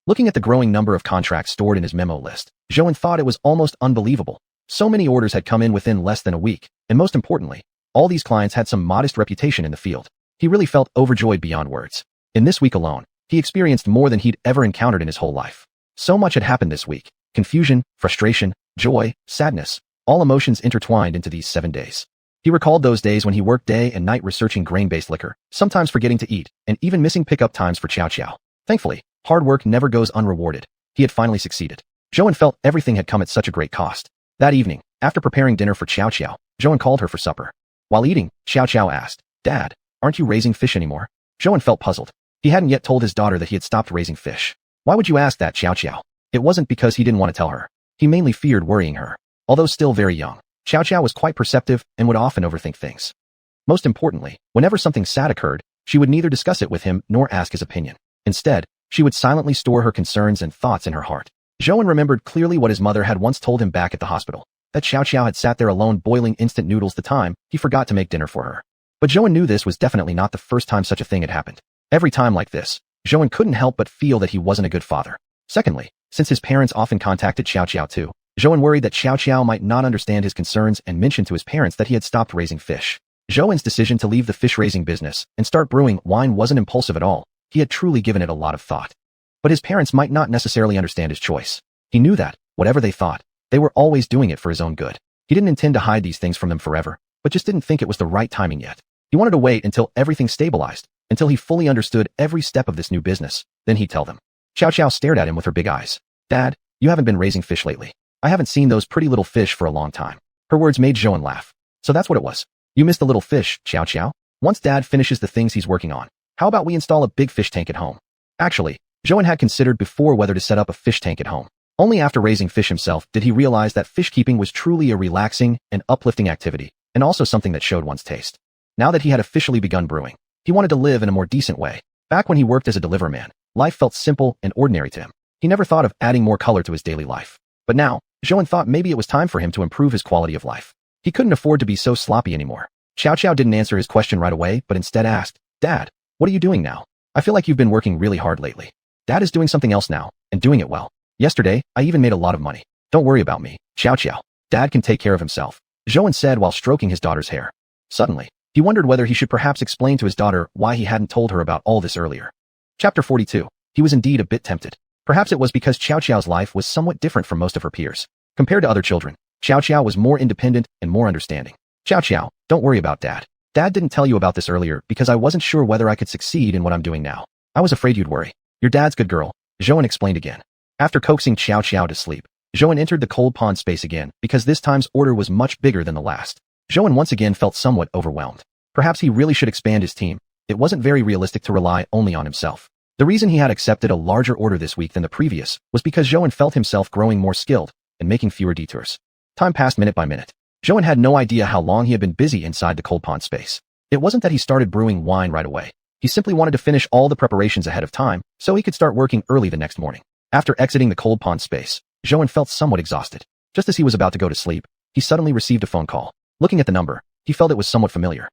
Looking at the growing number of contracts stored in his memo list, Zhou thought it was almost unbelievable. So many orders had come in within less than a week, and most importantly, all these clients had some modest reputation in the field. He really felt overjoyed beyond words. In this week alone, he experienced more than he'd ever encountered in his whole life. So much had happened this week. Confusion, frustration, joy, sadness, all emotions intertwined into these 7 days. He recalled those days when he worked day and night researching grain-based liquor, sometimes forgetting to eat, and even missing pickup times for Xiuxian. Thankfully, hard work never goes unrewarded. He had finally succeeded. Zhou felt everything had come at such a great cost. That evening, after preparing dinner for Xiuxian, Zhou called her for supper. While eating, Xiuxian asked, Dad, aren't you raising fish anymore? Zhou felt puzzled. He hadn't yet told his daughter that he had stopped raising fish. Why would you ask that, Xiuxian? It wasn't because he didn't want to tell her. He mainly feared worrying her. Although still very young, Xiuxian was quite perceptive and would often overthink things. Most importantly, whenever something sad occurred, she would neither discuss it with him nor ask his opinion. Instead, she would silently store her concerns and thoughts in her heart. Zhou remembered clearly what his mother had once told him back at the hospital, that Xiuxian had sat there alone boiling instant noodles the time he forgot to make dinner for her. But Zhou knew this was definitely not the first time such a thing had happened. Every time like this, Zhou couldn't help but feel that he wasn't a good father. Secondly, since his parents often contacted Xiuxian too, Zhou worried that Xiuxian might not understand his concerns and mentioned to his parents that he had stopped raising fish. Zhou's decision to leave the fish-raising business and start brewing wine wasn't impulsive at all. He had truly given it a lot of thought. But his parents might not necessarily understand his choice. He knew that, whatever they thought, they were always doing it for his own good. He didn't intend to hide these things from them forever, but just didn't think it was the right timing yet. He wanted to wait until everything stabilized, until he fully understood every step of this new business. Then he'd tell them. Xiuxian stared at him with her big eyes. Dad, you haven't been raising fish lately. I haven't seen those pretty little fish for a long time. Her words made Zhou laugh. So that's what it was. You missed the little fish, Xiuxian? Once Dad finishes the things he's working on, how about we install a big fish tank at home? Actually, Zhou had considered before whether to set up a fish tank at home. Only after raising fish himself did he realize that fish keeping was truly a relaxing and uplifting activity, and also something that showed one's taste. Now that he had officially begun brewing, he wanted to live in a more decent way. Back when he worked as a deliverman, life felt simple and ordinary to him. He never thought of adding more color to his daily life. But now, Xiuxian thought maybe it was time for him to improve his quality of life. He couldn't afford to be so sloppy anymore. Xiao didn't answer his question right away, but instead asked, "Dad, what are you doing now? I feel like you've been working really hard lately." "Dad is doing something else now, and doing it well. Yesterday, I even made a lot of money. Don't worry about me, Xiao. Dad can take care of himself," Xiuxian said while stroking his daughter's hair. Suddenly, he wondered whether he should perhaps explain to his daughter why he hadn't told her about all this earlier. Chapter 42. He was indeed a bit tempted. Perhaps it was because Xiao's life was somewhat different from most of her peers. Compared to other children, Xiao was more independent and more understanding. "Xiao, don't worry about Dad. Dad didn't tell you about this earlier because I wasn't sure whether I could succeed in what I'm doing now. I was afraid you'd worry. Your dad's good girl," Xiuxian explained again. After coaxing Xiao to sleep, Xiuxian entered the cold pond space again because this time's order was much bigger than the last. Xiuxian once again felt somewhat overwhelmed. Perhaps he really should expand his team. It wasn't very realistic to rely only on himself. The reason he had accepted a larger order this week than the previous was because Xiuxian felt himself growing more skilled and making fewer detours. Time passed minute by minute. Xiuxian had no idea how long he had been busy inside the cold pond space. It wasn't that he started brewing wine right away. He simply wanted to finish all the preparations ahead of time so he could start working early the next morning. After exiting the cold pond space, Xiuxian felt somewhat exhausted. Just as he was about to go to sleep, he suddenly received a phone call. Looking at the number, he felt it was somewhat familiar.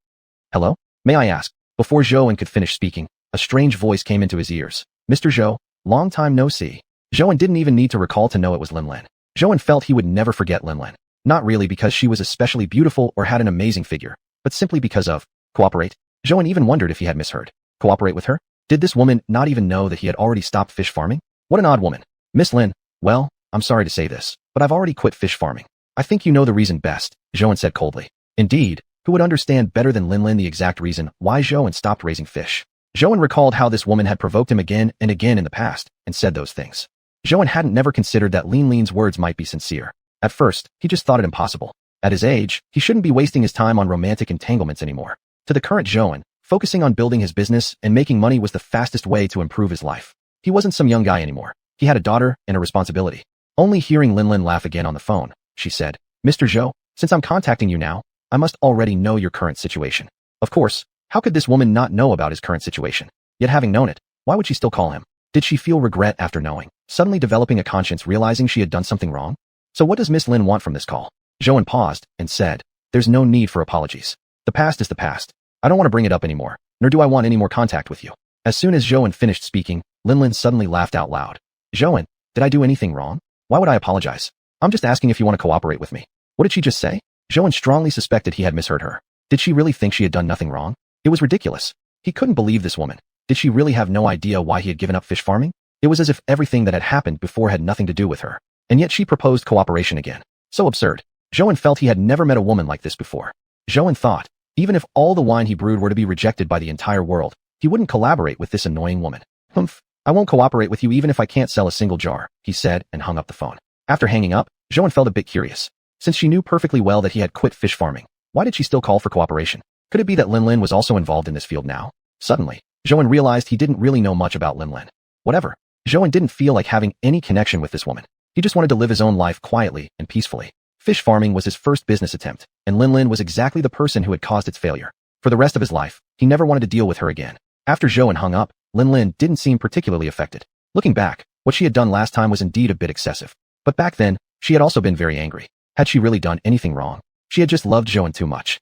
"Hello? May I ask?" Before Xiuxian could finish speaking, a strange voice came into his ears. "Mr. Zhou, long time no see." Xiuxian didn't even need to recall to know it was Linlin. Xiuxian felt he would never forget Linlin. Not really because she was especially beautiful or had an amazing figure, but simply because of cooperate. Xiuxian even wondered if he had misheard. Cooperate with her? Did this woman not even know that he had already stopped fish farming? What an odd woman. "Miss Lin, well, I'm sorry to say this, but I've already quit fish farming. I think you know the reason best," Xiuxian said coldly. Indeed, who would understand better than Linlin the exact reason why Xiuxian stopped raising fish? Xiuxian recalled how this woman had provoked him again and again in the past and said those things. Xiuxian hadn't never considered that Linlin's words might be sincere. At first, he just thought it impossible. At his age, he shouldn't be wasting his time on romantic entanglements anymore. To the current Xiuxian, focusing on building his business and making money was the fastest way to improve his life. He wasn't some young guy anymore. He had a daughter and a responsibility. Only hearing Linlin laugh again on the phone, she said, "Mr. Zhou, since I'm contacting you now, I must already know your current situation." Of course, how could this woman not know about his current situation? Yet having known it, why would she still call him? Did she feel regret after knowing, suddenly developing a conscience realizing she had done something wrong? So what does Miss Lin want from this call? Xiuxian paused and said, "There's no need for apologies. The past is the past. I don't want to bring it up anymore, nor do I want any more contact with you." As soon as Xiuxian finished speaking, Linlin suddenly laughed out loud. "Xiuxian, did I do anything wrong? Why would I apologize? I'm just asking if you want to cooperate with me." What did she just say? Xiuxian strongly suspected he had misheard her. Did she really think she had done nothing wrong? It was ridiculous. He couldn't believe this woman. Did she really have no idea why he had given up fish farming? It was as if everything that had happened before had nothing to do with her. And yet she proposed cooperation again. So absurd. Xiuxian felt he had never met a woman like this before. Xiuxian thought, even if all the wine he brewed were to be rejected by the entire world, he wouldn't collaborate with this annoying woman. "Humph, I won't cooperate with you even if I can't sell a single jar," he said and hung up the phone. After hanging up, Xiuxian felt a bit curious. Since she knew perfectly well that he had quit fish farming, why did she still call for cooperation? Could it be that Linlin was also involved in this field now? Suddenly, Xiuxian realized he didn't really know much about Linlin. Whatever. Xiuxian didn't feel like having any connection with this woman. He just wanted to live his own life quietly and peacefully. Fish farming was his first business attempt, and Linlin was exactly the person who had caused its failure. For the rest of his life, he never wanted to deal with her again. After Xiuxian hung up, Linlin didn't seem particularly affected. Looking back, what she had done last time was indeed a bit excessive. But back then, she had also been very angry. Had she really done anything wrong? She had just loved Xiuxian too much.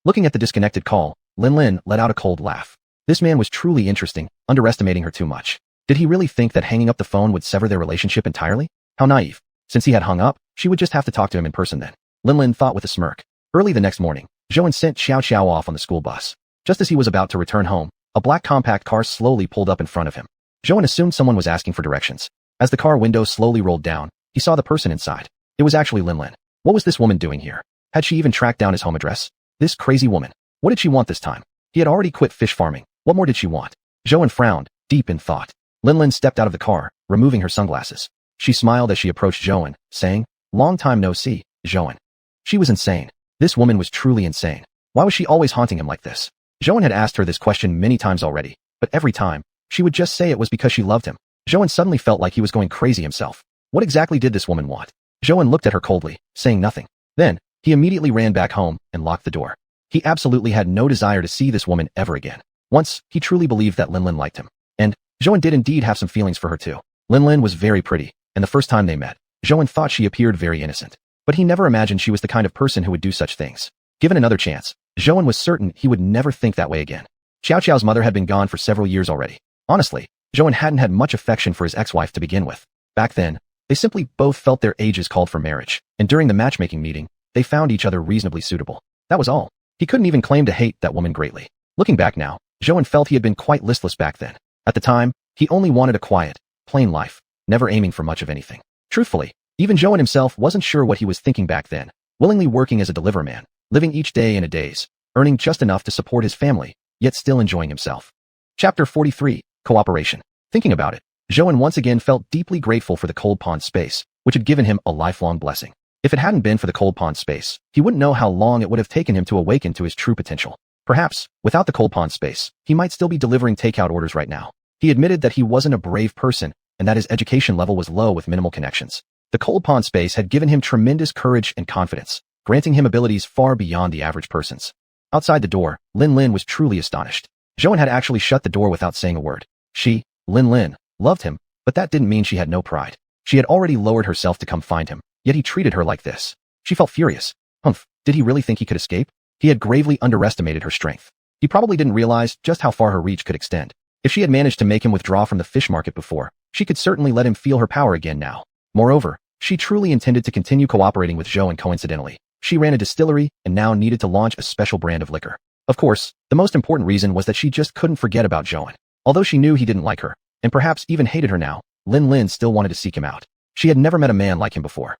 Looking at the disconnected call, Linlin let out a cold laugh. This man was truly interesting, underestimating her too much. Did he really think that hanging up the phone would sever their relationship entirely? How naive. Since he had hung up, she would just have to talk to him in person then. Linlin thought with a smirk. Early the next morning, Xiuxian sent Xiao off on the school bus. Just as he was about to return home, a black compact car slowly pulled up in front of him. Xiuxian assumed someone was asking for directions. As the car window slowly rolled down, he saw the person inside. It was actually Linlin. What was this woman doing here? Had she even tracked down his home address? This crazy woman. What did she want this time? He had already quit fish farming. What more did she want? Xiuxian frowned, deep in thought. Linlin stepped out of the car, removing her sunglasses. She smiled as she approached Xiuxian, saying, "Long time no see, Xiuxian." She was insane. This woman was truly insane. Why was she always haunting him like this? Xiuxian had asked her this question many times already, but every time, she would just say it was because she loved him. Xiuxian suddenly felt like he was going crazy himself. What exactly did this woman want? Xiuxian looked at her coldly, saying nothing. Then, he immediately ran back home and locked the door. He absolutely had no desire to see this woman ever again. Once, he truly believed that Lin liked him. And Zhou did indeed have some feelings for her too. Lin was very pretty, and the first time they met, Zhou thought she appeared very innocent. But he never imagined she was the kind of person who would do such things. Given another chance, Zhou was certain he would never think that way again. Xiuxiao's mother had been gone for several years already. Honestly, Zhou hadn't had much affection for his ex-wife to begin with. Back then, they simply both felt their ages called for marriage, and during the matchmaking meeting, they found each other reasonably suitable. That was all. He couldn't even claim to hate that woman greatly. Looking back now, Zhou felt he had been quite listless back then. At the time, he only wanted a quiet, plain life, never aiming for much of anything. Truthfully, even Zhou himself wasn't sure what he was thinking back then, willingly working as a deliverman, living each day in a daze, earning just enough to support his family, yet still enjoying himself. Chapter 43, Cooperation. Thinking about it, Zhou once again felt deeply grateful for the cold pond space, which had given him a lifelong blessing. If it hadn't been for the cold pond space, he wouldn't know how long it would have taken him to awaken to his true potential. Perhaps, without the cold pond space, he might still be delivering takeout orders right now. He admitted that he wasn't a brave person and that his education level was low with minimal connections. The cold pond space had given him tremendous courage and confidence, granting him abilities far beyond the average person's. Outside the door, Lin was truly astonished. Zhou had actually shut the door without saying a word. She, Lin, loved him, but that didn't mean she had no pride. She had already lowered herself to come find him, yet he treated her like this. She felt furious. Humph, did he really think he could escape? He had gravely underestimated her strength. He probably didn't realize just how far her reach could extend. If she had managed to make him withdraw from the fish market before, she could certainly let him feel her power again now. Moreover, she truly intended to continue cooperating with Zhou, and coincidentally, she ran a distillery and now needed to launch a special brand of liquor. Of course, the most important reason was that she just couldn't forget about Zhou. Although she knew he didn't like her, and perhaps even hated her now, Lin still wanted to seek him out. She had never met a man like him before.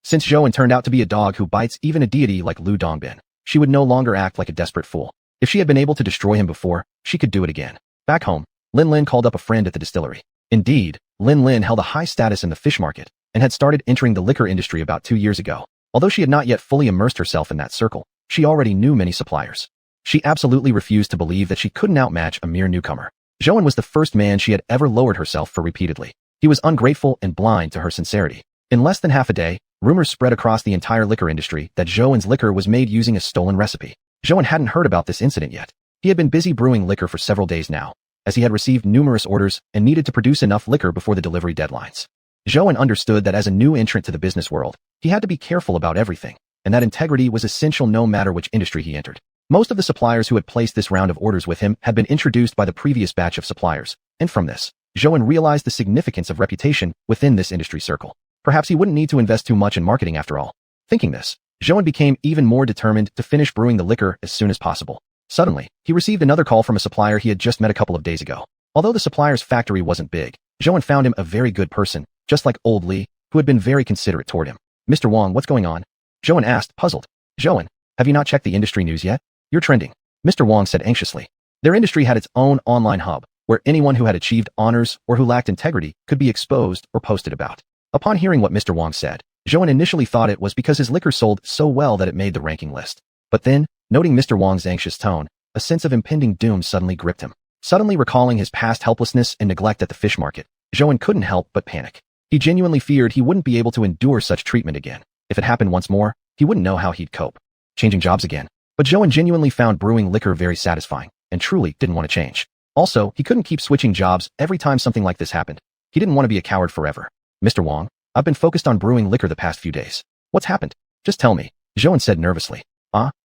Since Zhou turned out to be a dog who bites even a deity like Lu Dongbin, she would no longer act like a desperate fool. If she had been able to destroy him before, she could do it again. Back home, Lin called up a friend at the distillery. Indeed, Lin held a high status in the fish market and had started entering the liquor industry about 2 years ago. Although she had not yet fully immersed herself in that circle, she already knew many suppliers. She absolutely refused to believe that she couldn't outmatch a mere newcomer. Zhou was the first man she had ever lowered herself for repeatedly. He was ungrateful and blind to her sincerity. In less than half a day, rumors spread across the entire liquor industry that Zhou's liquor was made using a stolen recipe. Zhou hadn't heard about this incident yet. He had been busy brewing liquor for several days now, as he had received numerous orders and needed to produce enough liquor before the delivery deadlines. Zhou understood that as a new entrant to the business world, he had to be careful about everything, and that integrity was essential no matter which industry he entered. Most of the suppliers who had placed this round of orders with him had been introduced by the previous batch of suppliers, and from this, Zhou realized the significance of reputation within this industry circle. Perhaps he wouldn't need to invest too much in marketing after all. Thinking this, Zhou became even more determined to finish brewing the liquor as soon as possible. Suddenly, he received another call from a supplier he had just met a couple of days ago. Although the supplier's factory wasn't big, Zhou found him a very good person, just like old Li, who had been very considerate toward him. Mr. Wang, what's going on? Zhou asked, puzzled. Zhou, have you not checked the industry news yet? You're trending. Mr. Wang said anxiously. Their industry had its own online hub, where anyone who had achieved honors or who lacked integrity could be exposed or posted about. Upon hearing what Mr. Wang said, Zhou initially thought it was because his liquor sold so well that it made the ranking list. But then, noting Mr. Wang's anxious tone, a sense of impending doom suddenly gripped him. Suddenly recalling his past helplessness and neglect at the fish market, Zhou couldn't help but panic. He genuinely feared he wouldn't be able to endure such treatment again. If it happened once more, he wouldn't know how he'd cope. Changing jobs again. But Zhou genuinely found brewing liquor very satisfying, and truly didn't want to change. Also, he couldn't keep switching jobs every time something like this happened. He didn't want to be a coward forever. Mr. Wang, I've been focused on brewing liquor the past few days. What's happened? Just tell me, Zhou said nervously.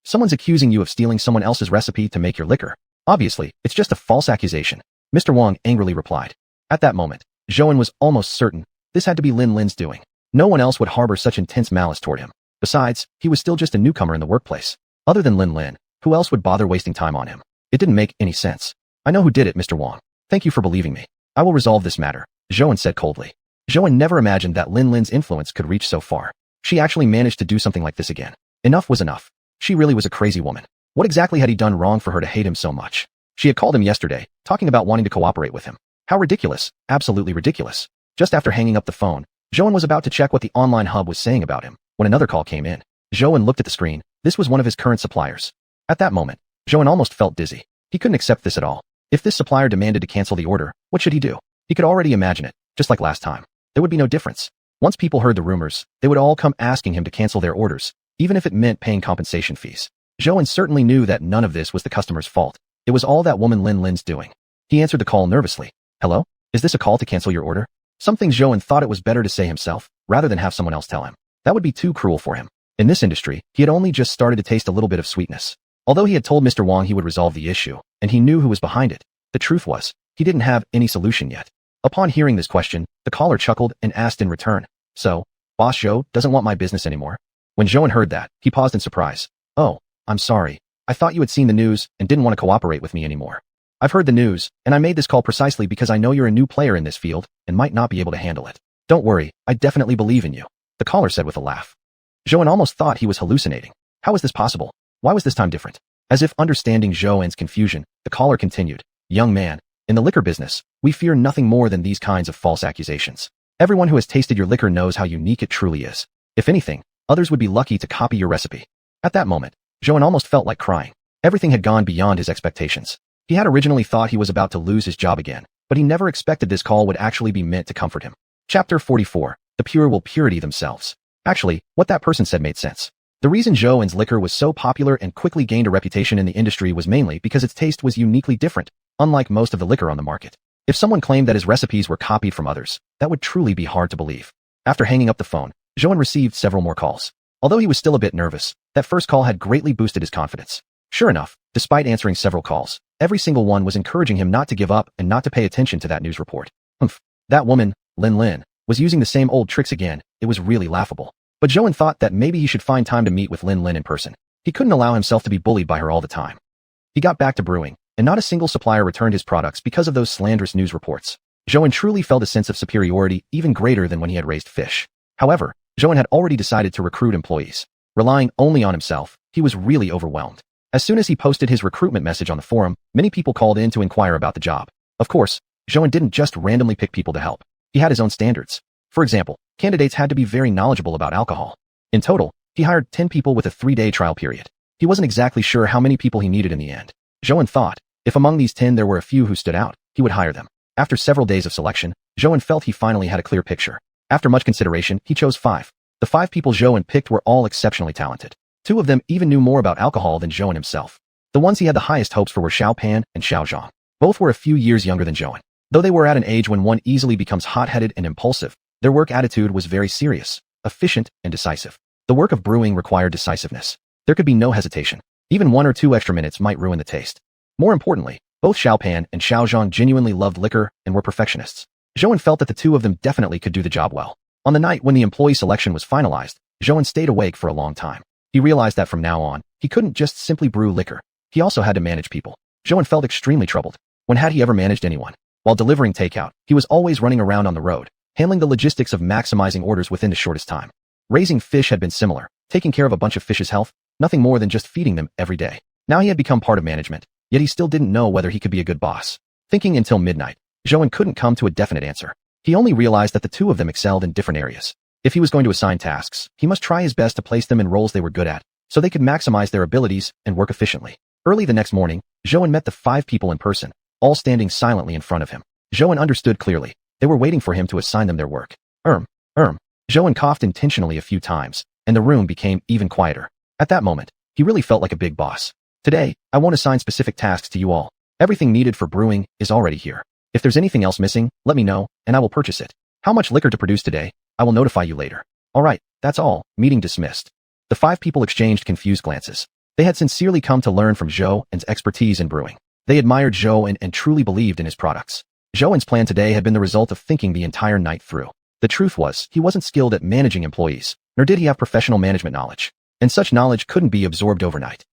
Someone's accusing you of stealing someone else's recipe to make your liquor. Obviously, it's just a false accusation. Mr. Wang angrily replied. At that moment, Zhou was almost certain this had to be Lin's doing. No one else would harbor such intense malice toward him. Besides, he was still just a newcomer in the workplace. Other than Lin, who else would bother wasting time on him? It didn't make any sense. I know who did it, Mr. Wang. Thank you for believing me. I will resolve this matter, Zhou said coldly. Zhou never imagined that Lin's influence could reach so far. She actually managed to do something like this again. Enough was enough. She really was a crazy woman. What exactly had he done wrong for her to hate him so much? She had called him yesterday, talking about wanting to cooperate with him. How ridiculous, absolutely ridiculous. Just after hanging up the phone, Zhou was about to check what the online hub was saying about him, when another call came in. Zhou looked at the screen. This was one of his current suppliers. At that moment, Zhou almost felt dizzy. He couldn't accept this at all. If this supplier demanded to cancel the order, what should he do? He could already imagine it, just like last time. There would be no difference. Once people heard the rumors, they would all come asking him to cancel their orders, even if it meant paying compensation fees. Zhou certainly knew that none of this was the customer's fault. It was all that woman Lin Lin's doing. He answered the call nervously. Hello? Is this a call to cancel your order? Some things Zhou thought it was better to say himself, rather than have someone else tell him. That would be too cruel for him. In this industry, he had only just started to taste a little bit of sweetness. Although he had told Mr. Wang he would resolve the issue, and he knew who was behind it, the truth was, he didn't have any solution yet. Upon hearing this question, the caller chuckled and asked in return, So, Boss Zhou doesn't want my business anymore? When Zhou heard that, he paused in surprise. Oh, I'm sorry. I thought you had seen the news and didn't want to cooperate with me anymore. I've heard the news, and I made this call precisely because I know you're a new player in this field and might not be able to handle it. Don't worry, I definitely believe in you, the caller said with a laugh. Zhou almost thought he was hallucinating. How was this possible? Why was this time different? As if understanding Zhou's confusion, the caller continued, Young man, in the liquor business, we fear nothing more than these kinds of false accusations. Everyone who has tasted your liquor knows how unique it truly is. If anything, others would be lucky to copy your recipe. At that moment, Zhou almost felt like crying. Everything had gone beyond his expectations. He had originally thought he was about to lose his job again, but he never expected this call would actually be meant to comfort him. Chapter 44. The pure will purity themselves. Actually, what that person said made sense. The reason Zhou's liquor was so popular and quickly gained a reputation in the industry was mainly because its taste was uniquely different, unlike most of the liquor on the market. If someone claimed that his recipes were copied from others, that would truly be hard to believe. After hanging up the phone, Zhou received several more calls. Although he was still a bit nervous, that first call had greatly boosted his confidence. Sure enough, despite answering several calls, every single one was encouraging him not to give up and not to pay attention to that news report. That woman, Lin Lin, was using the same old tricks again. It was really laughable. But Zhou thought that maybe he should find time to meet with Lin Lin in person. He couldn't allow himself to be bullied by her all the time. He got back to brewing, and not a single supplier returned his products because of those slanderous news reports. Zhou truly felt a sense of superiority even greater than when he had raised fish. However, Zhou had already decided to recruit employees. Relying only on himself, he was really overwhelmed. As soon as he posted his recruitment message on the forum, many people called in to inquire about the job. Of course, Zhou didn't just randomly pick people to help. He had his own standards. For example, candidates had to be very knowledgeable about alcohol. In total, he hired 10 people with a 3-day trial period. He wasn't exactly sure how many people he needed in the end. Zhou thought, if among these 10 there were a few who stood out, he would hire them. After several days of selection, Zhou felt he finally had a clear picture. After much consideration, he chose 5. The 5 people Zhou picked were all exceptionally talented. 2 of them even knew more about alcohol than Zhou himself. The ones he had the highest hopes for were Xiaopan and Xiaoxian. Both were a few years younger than Zhou. Though they were at an age when one easily becomes hot-headed and impulsive, their work attitude was very serious, efficient, and decisive. The work of brewing required decisiveness. There could be no hesitation. Even 1 or 2 extra minutes might ruin the taste. More importantly, both Xiaopan and Xiaoxian genuinely loved liquor and were perfectionists. Zhou felt that the 2 of them definitely could do the job well. On the night when the employee selection was finalized, Zhou stayed awake for a long time. He realized that from now on, he couldn't just simply brew liquor. He also had to manage people. Zhou felt extremely troubled. When had he ever managed anyone? While delivering takeout, he was always running around on the road, handling the logistics of maximizing orders within the shortest time. Raising fish had been similar, taking care of a bunch of fish's health, nothing more than just feeding them every day. Now he had become part of management, yet he still didn't know whether he could be a good boss. Thinking until midnight, Zhou couldn't come to a definite answer. He only realized that the 2 of them excelled in different areas. If he was going to assign tasks, he must try his best to place them in roles they were good at, so they could maximize their abilities and work efficiently. Early the next morning, Zhou met the 5 people in person, all standing silently in front of him. Zhou understood clearly. They were waiting for him to assign them their work. Zhou coughed intentionally a few times, and the room became even quieter. At that moment, he really felt like a big boss. Today, I won't assign specific tasks to you all. Everything needed for brewing is already here. If there's anything else missing, let me know, and I will purchase it. How much liquor to produce today? I will notify you later. Alright, that's all. Meeting dismissed. The 5 people exchanged confused glances. They had sincerely come to learn from Zhou's expertise in brewing. They admired Zhou and truly believed in his products. Zhou's plan today had been the result of thinking the entire night through. The truth was, he wasn't skilled at managing employees, nor did he have professional management knowledge. And such knowledge couldn't be absorbed overnight.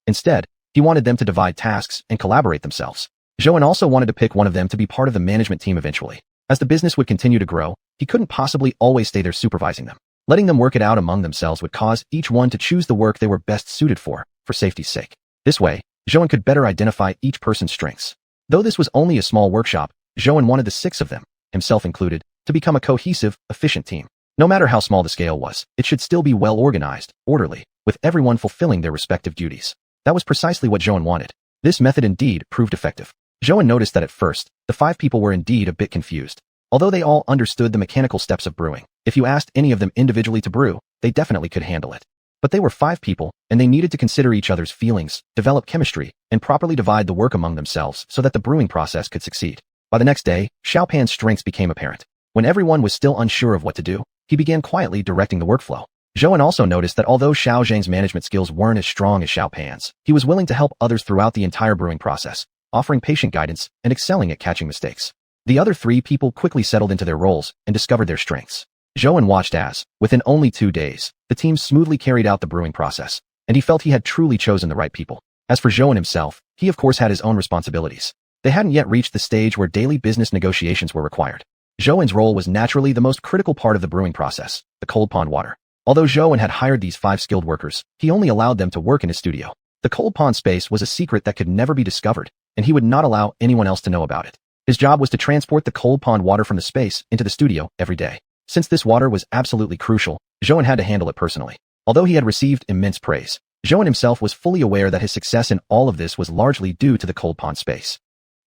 Instead, he wanted them to divide tasks and collaborate themselves. Zhou also wanted to pick one of them to be part of the management team eventually. As the business would continue to grow, he couldn't possibly always stay there supervising them. Letting them work it out among themselves would cause each one to choose the work they were best suited for safety's sake. This way, Zhou could better identify each person's strengths. Though this was only a small workshop, Zhou wanted the 6 of them, himself included, to become a cohesive, efficient team. No matter how small the scale was, it should still be well organized, orderly, with everyone fulfilling their respective duties. That was precisely what Zhou wanted. This method indeed proved effective. Zhou noticed that at first, the 5 people were indeed a bit confused. Although they all understood the mechanical steps of brewing, if you asked any of them individually to brew, they definitely could handle it. But they were 5 people, and they needed to consider each other's feelings, develop chemistry, and properly divide the work among themselves so that the brewing process could succeed. By the next day, Xiao Pan's strengths became apparent. When everyone was still unsure of what to do, he began quietly directing the workflow. Zhouan also noticed that although Xiao Zhang's management skills weren't as strong as Xiao Pan's, he was willing to help others throughout the entire brewing process, offering patient guidance and excelling at catching mistakes. The other 3 people quickly settled into their roles and discovered their strengths. Zhouan watched as, within only 2 days, the team smoothly carried out the brewing process, and he felt he had truly chosen the right people. As for Zhouan himself, he of course had his own responsibilities. They hadn't yet reached the stage where daily business negotiations were required. Zhouan's role was naturally the most critical part of the brewing process, the cold pond water. Although Zhouan had hired these 5 skilled workers, he only allowed them to work in his studio. The cold pond space was a secret that could never be discovered, and he would not allow anyone else to know about it. His job was to transport the cold pond water from the space into the studio every day. Since this water was absolutely crucial, Zhouan had to handle it personally. Although he had received immense praise, Zhouan himself was fully aware that his success in all of this was largely due to the cold pond space.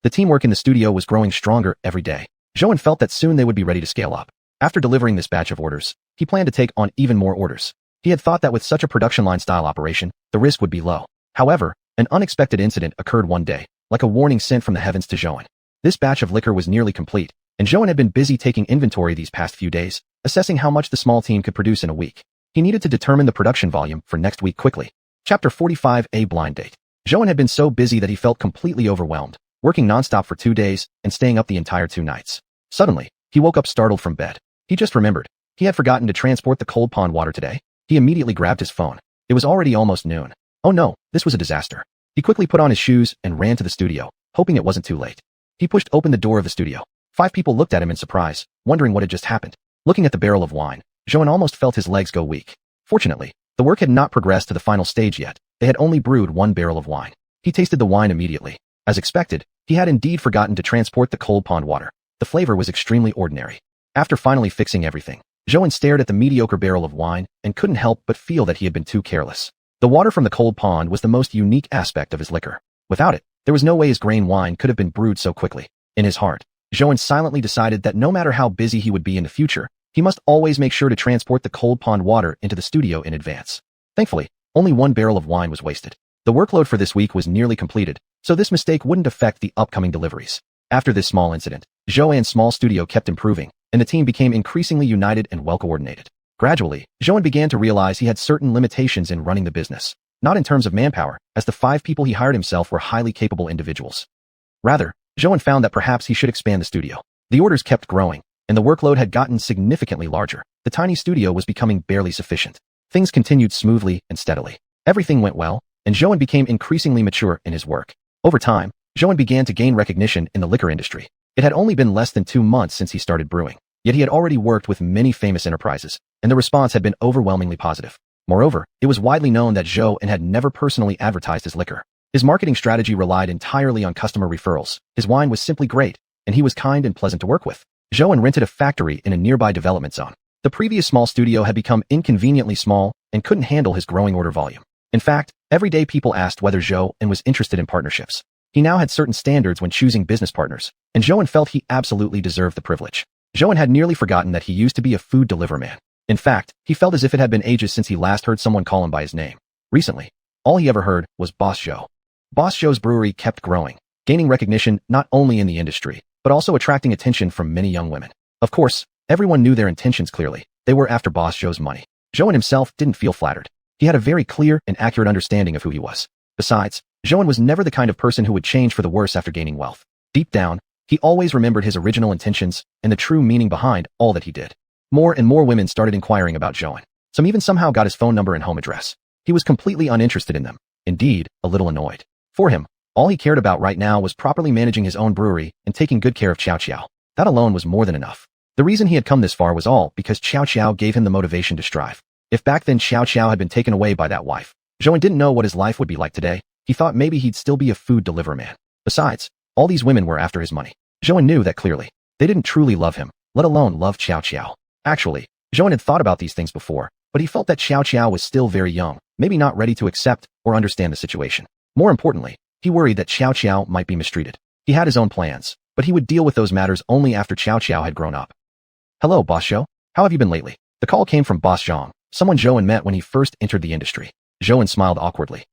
The teamwork in the studio was growing stronger every day. Zhouan felt that soon they would be ready to scale up. After delivering this batch of orders, he planned to take on even more orders. He had thought that with such a production line style operation, the risk would be low. However, an unexpected incident occurred one day, like a warning sent from the heavens to Zhouan. This batch of liquor was nearly complete, and Zhouan had been busy taking inventory these past few days, assessing how much the small team could produce in a week. He needed to determine the production volume for next week quickly. Chapter 45: A Blind Date. Zhouan had been so busy that he felt completely overwhelmed, working nonstop for 2 days and staying up the entire 2 nights. Suddenly, he woke up startled from bed. He just remembered. He had forgotten to transport the cold pond water today. He immediately grabbed his phone. It was already almost noon. Oh no, this was a disaster. He quickly put on his shoes and ran to the studio, hoping it wasn't too late. He pushed open the door of the studio. 5 people looked at him in surprise, wondering what had just happened. Looking at the barrel of wine, Zhouan almost felt his legs go weak. Fortunately, the work had not progressed to the final stage yet. They had only brewed 1 barrel of wine. He tasted the wine immediately. As expected, he had indeed forgotten to transport the cold pond water. The flavor was extremely ordinary. After finally fixing everything, Zhouan stared at the mediocre barrel of wine and couldn't help but feel that he had been too careless. The water from the cold pond was the most unique aspect of his liquor. Without it, there was no way his grain wine could have been brewed so quickly. In his heart, Zhouan silently decided that no matter how busy he would be in the future, he must always make sure to transport the cold pond water into the studio in advance. Thankfully, only 1 barrel of wine was wasted. The workload for this week was nearly completed, so this mistake wouldn't affect the upcoming deliveries. After this small incident, Zhouan's small studio kept improving, and the team became increasingly united and well-coordinated. Gradually, Zhouan began to realize he had certain limitations in running the business, not in terms of manpower, as the 5 people he hired himself were highly capable individuals. Rather, Zhouan found that perhaps he should expand the studio. The orders kept growing, and the workload had gotten significantly larger. The tiny studio was becoming barely sufficient. Things continued smoothly and steadily. Everything went well, and Zhouan became increasingly mature in his work. Over time, Zhouan began to gain recognition in the liquor industry. It had only been less than 2 months since he started brewing, yet he had already worked with many famous enterprises, and the response had been overwhelmingly positive. Moreover, it was widely known that Zhouan had never personally advertised his liquor. His marketing strategy relied entirely on customer referrals. His wine was simply great, and he was kind and pleasant to work with. Zhouan rented a factory in a nearby development zone. The previous small studio had become inconveniently small and couldn't handle his growing order volume. In fact, every day people asked whether Zhouan was interested in partnerships. He now had certain standards when choosing business partners, and Zhouan felt he absolutely deserved the privilege. Zhouan had nearly forgotten that he used to be a food delivery man. In fact, he felt as if it had been ages since he last heard someone call him by his name. Recently, all he ever heard was Boss Zhou. Boss Zhou's brewery kept growing, gaining recognition not only in the industry, but also attracting attention from many young women. Of course, everyone knew their intentions clearly. They were after Boss Zhou's money. Zhouan himself didn't feel flattered. He had a very clear and accurate understanding of who he was. Besides, Zhouan was never the kind of person who would change for the worse after gaining wealth. Deep down, he always remembered his original intentions and the true meaning behind all that he did. More and more women started inquiring about Zhouan. Some even somehow got his phone number and home address. He was completely uninterested in them. Indeed, a little annoyed. For him, all he cared about right now was properly managing his own brewery and taking good care of Xiao. That alone was more than enough. The reason he had come this far was all because Xiao gave him the motivation to strive. If back then Xiao had been taken away by that wife, Zhouan didn't know what his life would be like today. He thought maybe he'd still be a food delivery man. Besides, all these women were after his money. Zhouan knew that clearly. They didn't truly love him, let alone love Xiao. Actually, Zhouan had thought about these things before, but he felt that Xiao was still very young, maybe not ready to accept or understand the situation. More importantly, he worried that Xiao might be mistreated. He had his own plans, but he would deal with those matters only after Xiao had grown up. Hello, Boss Zhou. How have you been lately? The call came from Boss Zhang, someone Zhouan met when he first entered the industry. Zhouan smiled awkwardly.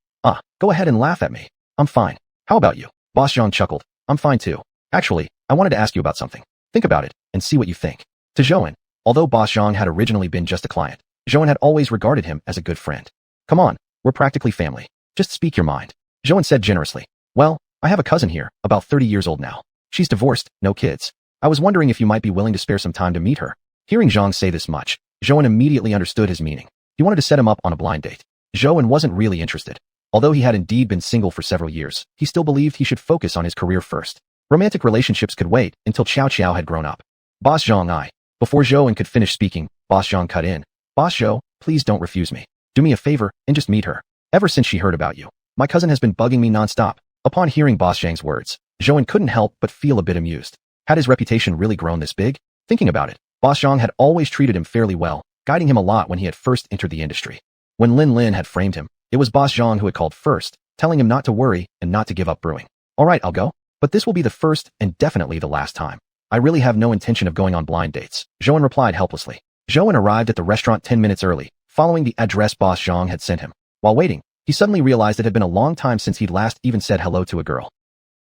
Go ahead and laugh at me. I'm fine. How about you? Boss Zhang chuckled. I'm fine too. Actually, I wanted to ask you about something. Think about it, and see what you think. To Zhouan, although Boss Zhang had originally been just a client, Zhouan had always regarded him as a good friend. Come on, we're practically family. Just speak your mind. Zhouan said generously. Well, I have a cousin here, about 30 years old now. She's divorced, no kids. I was wondering if you might be willing to spare some time to meet her. Hearing Zhang say this much, Zhouan immediately understood his meaning. He wanted to set him up on a blind date. Zhouan wasn't really interested. Although he had indeed been single for several years, he still believed he should focus on his career first. Romantic relationships could wait until Xiao had grown up. Boss Zhang Before Zhouan could finish speaking, Boss Zhang cut in. Boss Zhou, please don't refuse me. Do me a favor and just meet her. Ever since she heard about you, my cousin has been bugging me nonstop. Upon hearing Boss Zhang's words, Zhouan couldn't help but feel a bit amused. Had his reputation really grown this big? Thinking about it, Boss Zhang had always treated him fairly well, guiding him a lot when he had first entered the industry. When Lin had framed him, it was Boss Zhang who had called first, telling him not to worry and not to give up brewing. Alright, I'll go. But this will be the first and definitely the last time. I really have no intention of going on blind dates, Zhouan replied helplessly. Zhouan arrived at the restaurant 10 minutes early, following the address Boss Zhang had sent him. While waiting, he suddenly realized it had been a long time since he'd last even said hello to a girl.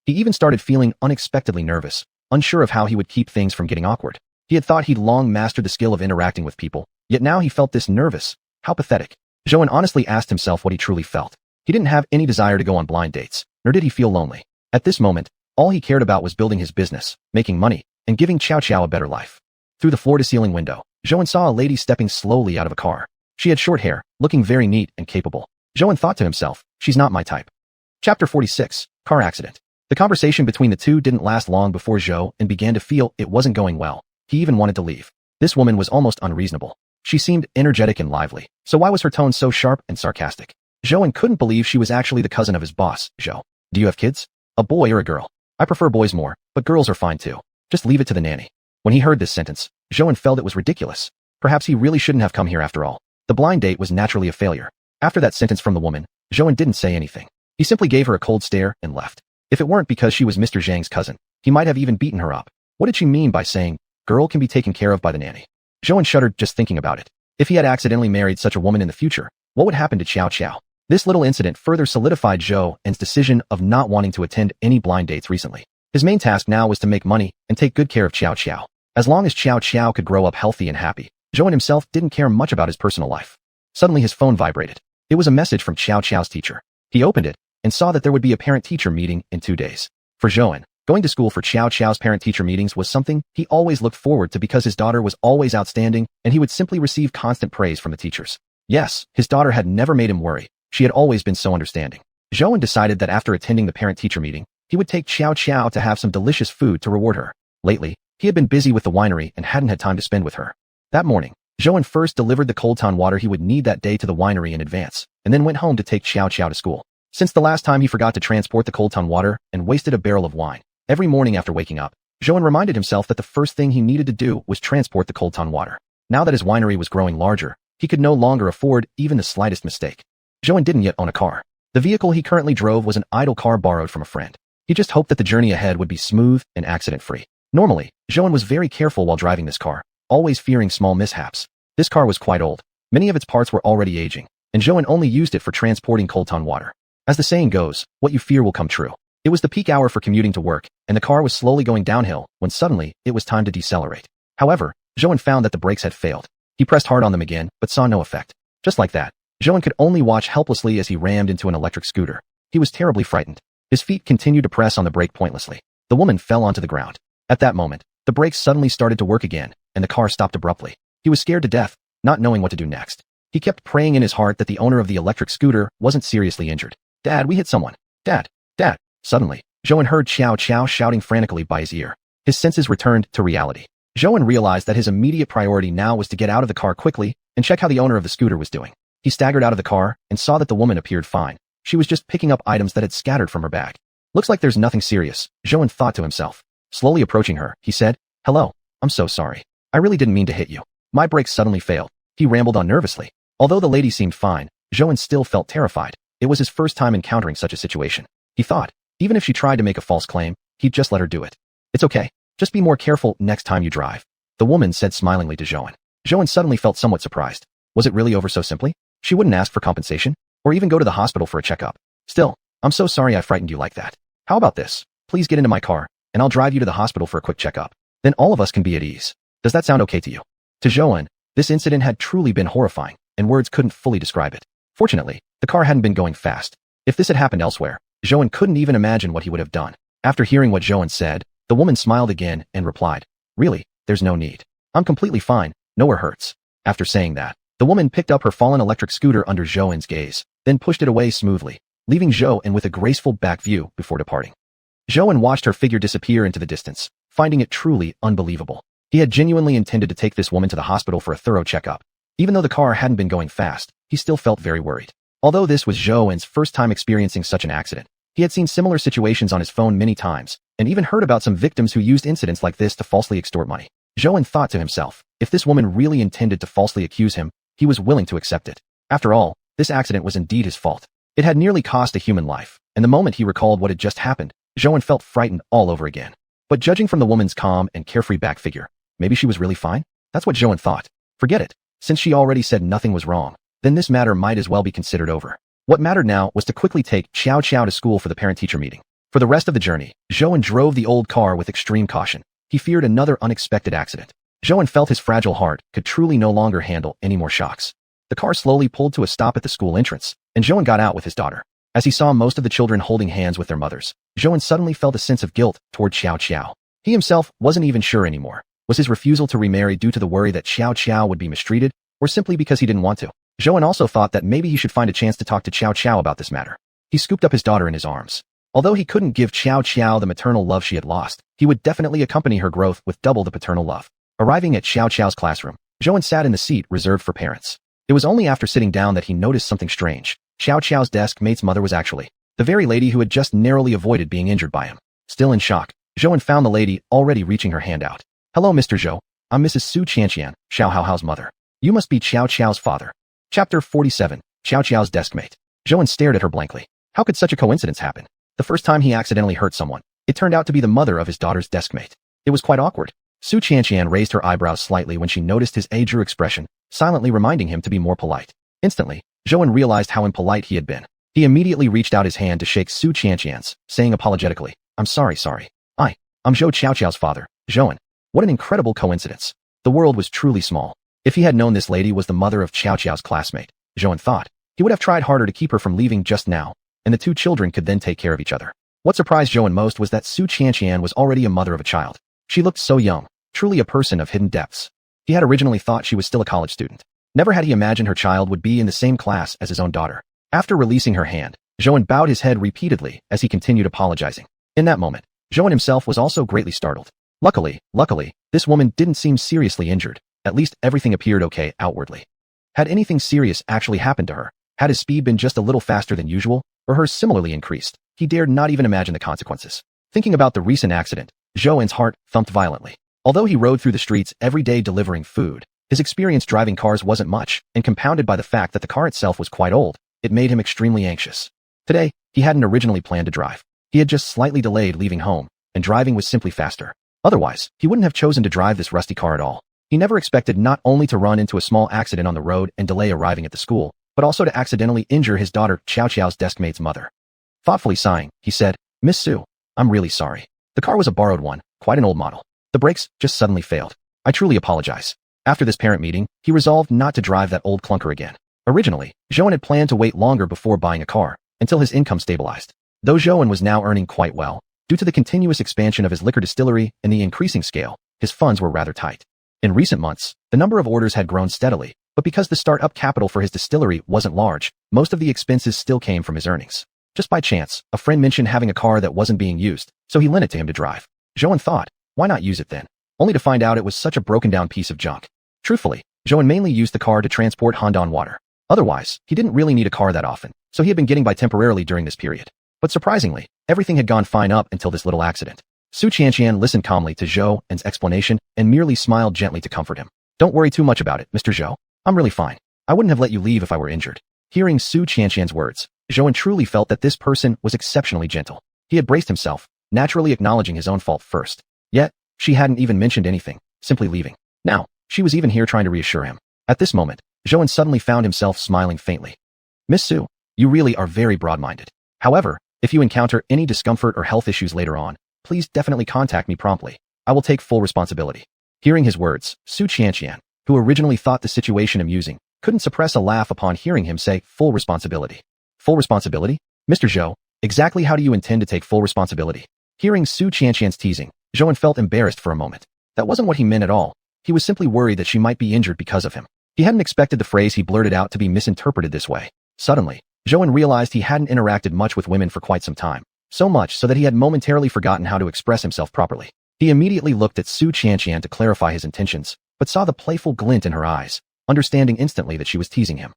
He even started feeling unexpectedly nervous, unsure of how he would keep things from getting awkward. He had thought he'd long mastered the skill of interacting with people, yet now he felt this nervous. How pathetic. Zhouan honestly asked himself what he truly felt. He didn't have any desire to go on blind dates, nor did he feel lonely. At this moment, all he cared about was building his business, making money, and giving Xiao a better life. Through the floor-to-ceiling window, Zhouan saw a lady stepping slowly out of a car. She had short hair, looking very neat and capable. Zhouan thought to himself, she's not my type. Chapter 46, Car Accident. The conversation between the two didn't last long before Zhouan began to feel it wasn't going well. He even wanted to leave. This woman was almost unreasonable. She seemed energetic and lively, so why was her tone so sharp and sarcastic? Zhouan couldn't believe she was actually the cousin of his boss, Zhou. Do you have kids? A boy or a girl? I prefer boys more, but girls are fine too. Just leave it to the nanny. When he heard this sentence, Zhouan felt it was ridiculous. Perhaps he really shouldn't have come here after all. The blind date was naturally a failure. After that sentence from the woman, Zhouan didn't say anything. He simply gave her a cold stare and left. If it weren't because she was Mr. Zhang's cousin, he might have even beaten her up. What did she mean by saying, girl can be taken care of by the nanny? Zhouan shuddered just thinking about it. If he had accidentally married such a woman in the future, what would happen to Xiao? This little incident further solidified Zhouan's decision of not wanting to attend any blind dates recently. His main task now was to make money and take good care of Xiao. As long as Xiao could grow up healthy and happy, Zhouan himself didn't care much about his personal life. Suddenly his phone vibrated. It was a message from Xiao's teacher. He opened it and saw that there would be a parent-teacher meeting in 2 days. For Zhouan, going to school for Xiao's parent-teacher meetings was something he always looked forward to because his daughter was always outstanding and he would simply receive constant praise from the teachers. Yes, his daughter had never made him worry. She had always been so understanding. Zhouan decided that after attending the parent-teacher meeting, he would take Xiao to have some delicious food to reward her. Lately, he had been busy with the winery and hadn't had time to spend with her. That morning, Zhouan first delivered the cold town water he would need that day to the winery in advance, and then went home to take Xiao to school. Since the last time he forgot to transport the cold town water and wasted a barrel of wine, every morning after waking up, Zhouan reminded himself that the first thing he needed to do was transport the cold town water. Now that his winery was growing larger, he could no longer afford even the slightest mistake. Zhouan didn't yet own a car. The vehicle he currently drove was an idle car borrowed from a friend. He just hoped that the journey ahead would be smooth and accident-free. Normally, Zhouan was very careful while driving this car, always fearing small mishaps. This car was quite old. Many of its parts were already aging, and Zhouan only used it for transporting cold town water. As the saying goes, what you fear will come true. It was the peak hour for commuting to work, and the car was slowly going downhill when suddenly it was time to decelerate. However, Zhouan found that the brakes had failed. He pressed hard on them again, but saw no effect. Just like that, Zhouan could only watch helplessly as he rammed into an electric scooter. He was terribly frightened. His feet continued to press on the brake pointlessly. The woman fell onto the ground. At that moment, the brakes suddenly started to work again, and the car stopped abruptly. He was scared to death, not knowing what to do next. He kept praying in his heart that the owner of the electric scooter wasn't seriously injured. Dad, we hit someone. Dad. Suddenly, Zhouan heard Xiao shouting frantically by his ear. His senses returned to reality. Zhouan realized that his immediate priority now was to get out of the car quickly and check how the owner of the scooter was doing. He staggered out of the car and saw that the woman appeared fine. She was just picking up items that had scattered from her bag. Looks like there's nothing serious, Zhouan thought to himself. Slowly approaching her, he said, "Hello, I'm so sorry. I really didn't mean to hit you. My brakes suddenly failed." He rambled on nervously. Although the lady seemed fine, Zhouan still felt terrified. It was his first time encountering such a situation. He thought, even if she tried to make a false claim, he'd just let her do it. "It's okay. Just be more careful next time you drive," the woman said smilingly to Zhouan. Zhouan suddenly felt somewhat surprised. Was it really over so simply? She wouldn't ask for compensation, or even go to the hospital for a checkup. Still, I'm so sorry I frightened you like that. How about this? Please get into my car, and I'll drive you to the hospital for a quick checkup. Then all of us can be at ease. Does that sound okay to you? To Zhou, this incident had truly been horrifying, and words couldn't fully describe it. Fortunately, the car hadn't been going fast. If this had happened elsewhere, Zhou couldn't even imagine what he would have done. After hearing what Zhou said, the woman smiled again and replied, "Really, there's no need. I'm completely fine, nowhere hurts." After saying that, the woman picked up her fallen electric scooter under Zhou's gaze, then pushed it away smoothly, leaving Zhou with a graceful back view before departing. Zhou watched her figure disappear into the distance, finding it truly unbelievable. He had genuinely intended to take this woman to the hospital for a thorough checkup. Even though the car hadn't been going fast, he still felt very worried. Although this was Zhou's first time experiencing such an accident, he had seen similar situations on his phone many times, and even heard about some victims who used incidents like this to falsely extort money. Zhou thought to himself, if this woman really intended to falsely accuse him, he was willing to accept it. After all, this accident was indeed his fault. It had nearly cost a human life, and the moment he recalled what had just happened, Zhou felt frightened all over again. But judging from the woman's calm and carefree back figure, maybe she was really fine? That's what Zhou thought. Forget it. Since she already said nothing was wrong, then this matter might as well be considered over. What mattered now was to quickly take Xiao to school for the parent-teacher meeting. For the rest of the journey, Zhou drove the old car with extreme caution. He feared another unexpected accident. Zhou felt his fragile heart could truly no longer handle any more shocks. The car slowly pulled to a stop at the school entrance, and Zhou got out with his daughter. As he saw most of the children holding hands with their mothers, Zhou suddenly felt a sense of guilt toward Xiao. He himself wasn't even sure anymore. Was his refusal to remarry due to the worry that Xiao would be mistreated, or simply because he didn't want to? Zhou also thought that maybe he should find a chance to talk to Xiao about this matter. He scooped up his daughter in his arms. Although he couldn't give Xiao the maternal love she had lost, he would definitely accompany her growth with double the paternal love. Arriving at Xiao's classroom, Zhou sat in the seat reserved for parents. It was only after sitting down that he noticed something strange. Xiao's desk mate's mother was actually the very lady who had just narrowly avoided being injured by him. Still in shock, Zhou found the lady already reaching her hand out. "Hello, Mr. Zhou. I'm Mrs. xiuxian, Xiao Hao's mother. You must be Xiao's father." Chapter 47, Xiao's desk mate. Zhou stared at her blankly. How could such a coincidence happen? The first time he accidentally hurt someone, it turned out to be the mother of his daughter's desk mate. It was quite awkward. Xiuxian raised her eyebrows slightly when she noticed his aged expression, silently reminding him to be more polite. Instantly, Zhou realized how impolite he had been. He immediately reached out his hand to shake Xiuxian's, saying apologetically, "I'm sorry. I'm Xiao's father, Zhou." What an incredible coincidence. The world was truly small. If he had known this lady was the mother of Xiao's classmate, Zhou thought, he would have tried harder to keep her from leaving just now, and the two children could then take care of each other. What surprised Zhou most was that Xiuxian was already a mother of a child. She looked so young, truly a person of hidden depths. He had originally thought she was still a college student. Never had he imagined her child would be in the same class as his own daughter. After releasing her hand, Zhou bowed his head repeatedly as he continued apologizing. In that moment, Zhou himself was also greatly startled. Luckily, this woman didn't seem seriously injured. At least everything appeared okay outwardly. Had anything serious actually happened to her? Had his speed been just a little faster than usual, or hers similarly increased? He dared not even imagine the consequences. Thinking about the recent accident, Zhou's heart thumped violently. Although he rode through the streets every day delivering food, his experience driving cars wasn't much, and compounded by the fact that the car itself was quite old, it made him extremely anxious. Today, he hadn't originally planned to drive. He had just slightly delayed leaving home, and driving was simply faster. Otherwise, he wouldn't have chosen to drive this rusty car at all. He never expected not only to run into a small accident on the road and delay arriving at the school, but also to accidentally injure his daughter Xiao's deskmate's mother. Thoughtfully sighing, he said, "Miss Su, I'm really sorry. The car was a borrowed one, quite an old model. The brakes just suddenly failed. I truly apologize." After this parent meeting, he resolved not to drive that old clunker again. Originally, Zhou had planned to wait longer before buying a car, until his income stabilized. Though Zhou was now earning quite well, due to the continuous expansion of his liquor distillery and the increasing scale, his funds were rather tight. In recent months, the number of orders had grown steadily, but because the start-up capital for his distillery wasn't large, most of the expenses still came from his earnings. Just by chance, a friend mentioned having a car that wasn't being used, so he lent it to him to drive. Zhou thought, why not use it then? Only to find out it was such a broken-down piece of junk. Truthfully, Zhou mainly used the car to transport Handan water. Otherwise, he didn't really need a car that often, so he had been getting by temporarily during this period. But surprisingly, everything had gone fine up until this little accident. Xiuxian listened calmly to Zhou's explanation and merely smiled gently to comfort him. "Don't worry too much about it, Mr. Zhou. I'm really fine. I wouldn't have let you leave if I were injured." Hearing Xiuxian's words, Zhou truly felt that this person was exceptionally gentle. He had braced himself, naturally acknowledging his own fault first. Yet, she hadn't even mentioned anything, simply leaving. Now, she was even here trying to reassure him. At this moment, Zhouan suddenly found himself smiling faintly. Miss Su, you really are very broad-minded. However, if you encounter any discomfort or health issues later on, please definitely contact me promptly. I will take full responsibility. Hearing his words, xiuxian, who originally thought the situation amusing, couldn't suppress a laugh upon hearing him say full responsibility. Full responsibility? Mr. Zhou, exactly how do you intend to take full responsibility? Hearing xiuxian's teasing, Zhouan felt embarrassed for a moment. That wasn't what he meant at all. He was simply worried that she might be injured because of him. He hadn't expected the phrase he blurted out to be misinterpreted this way. Suddenly, Zhouan realized he hadn't interacted much with women for quite some time. So much so that he had momentarily forgotten how to express himself properly. He immediately looked at xiuxian to clarify his intentions, but saw the playful glint in her eyes, understanding instantly that she was teasing him.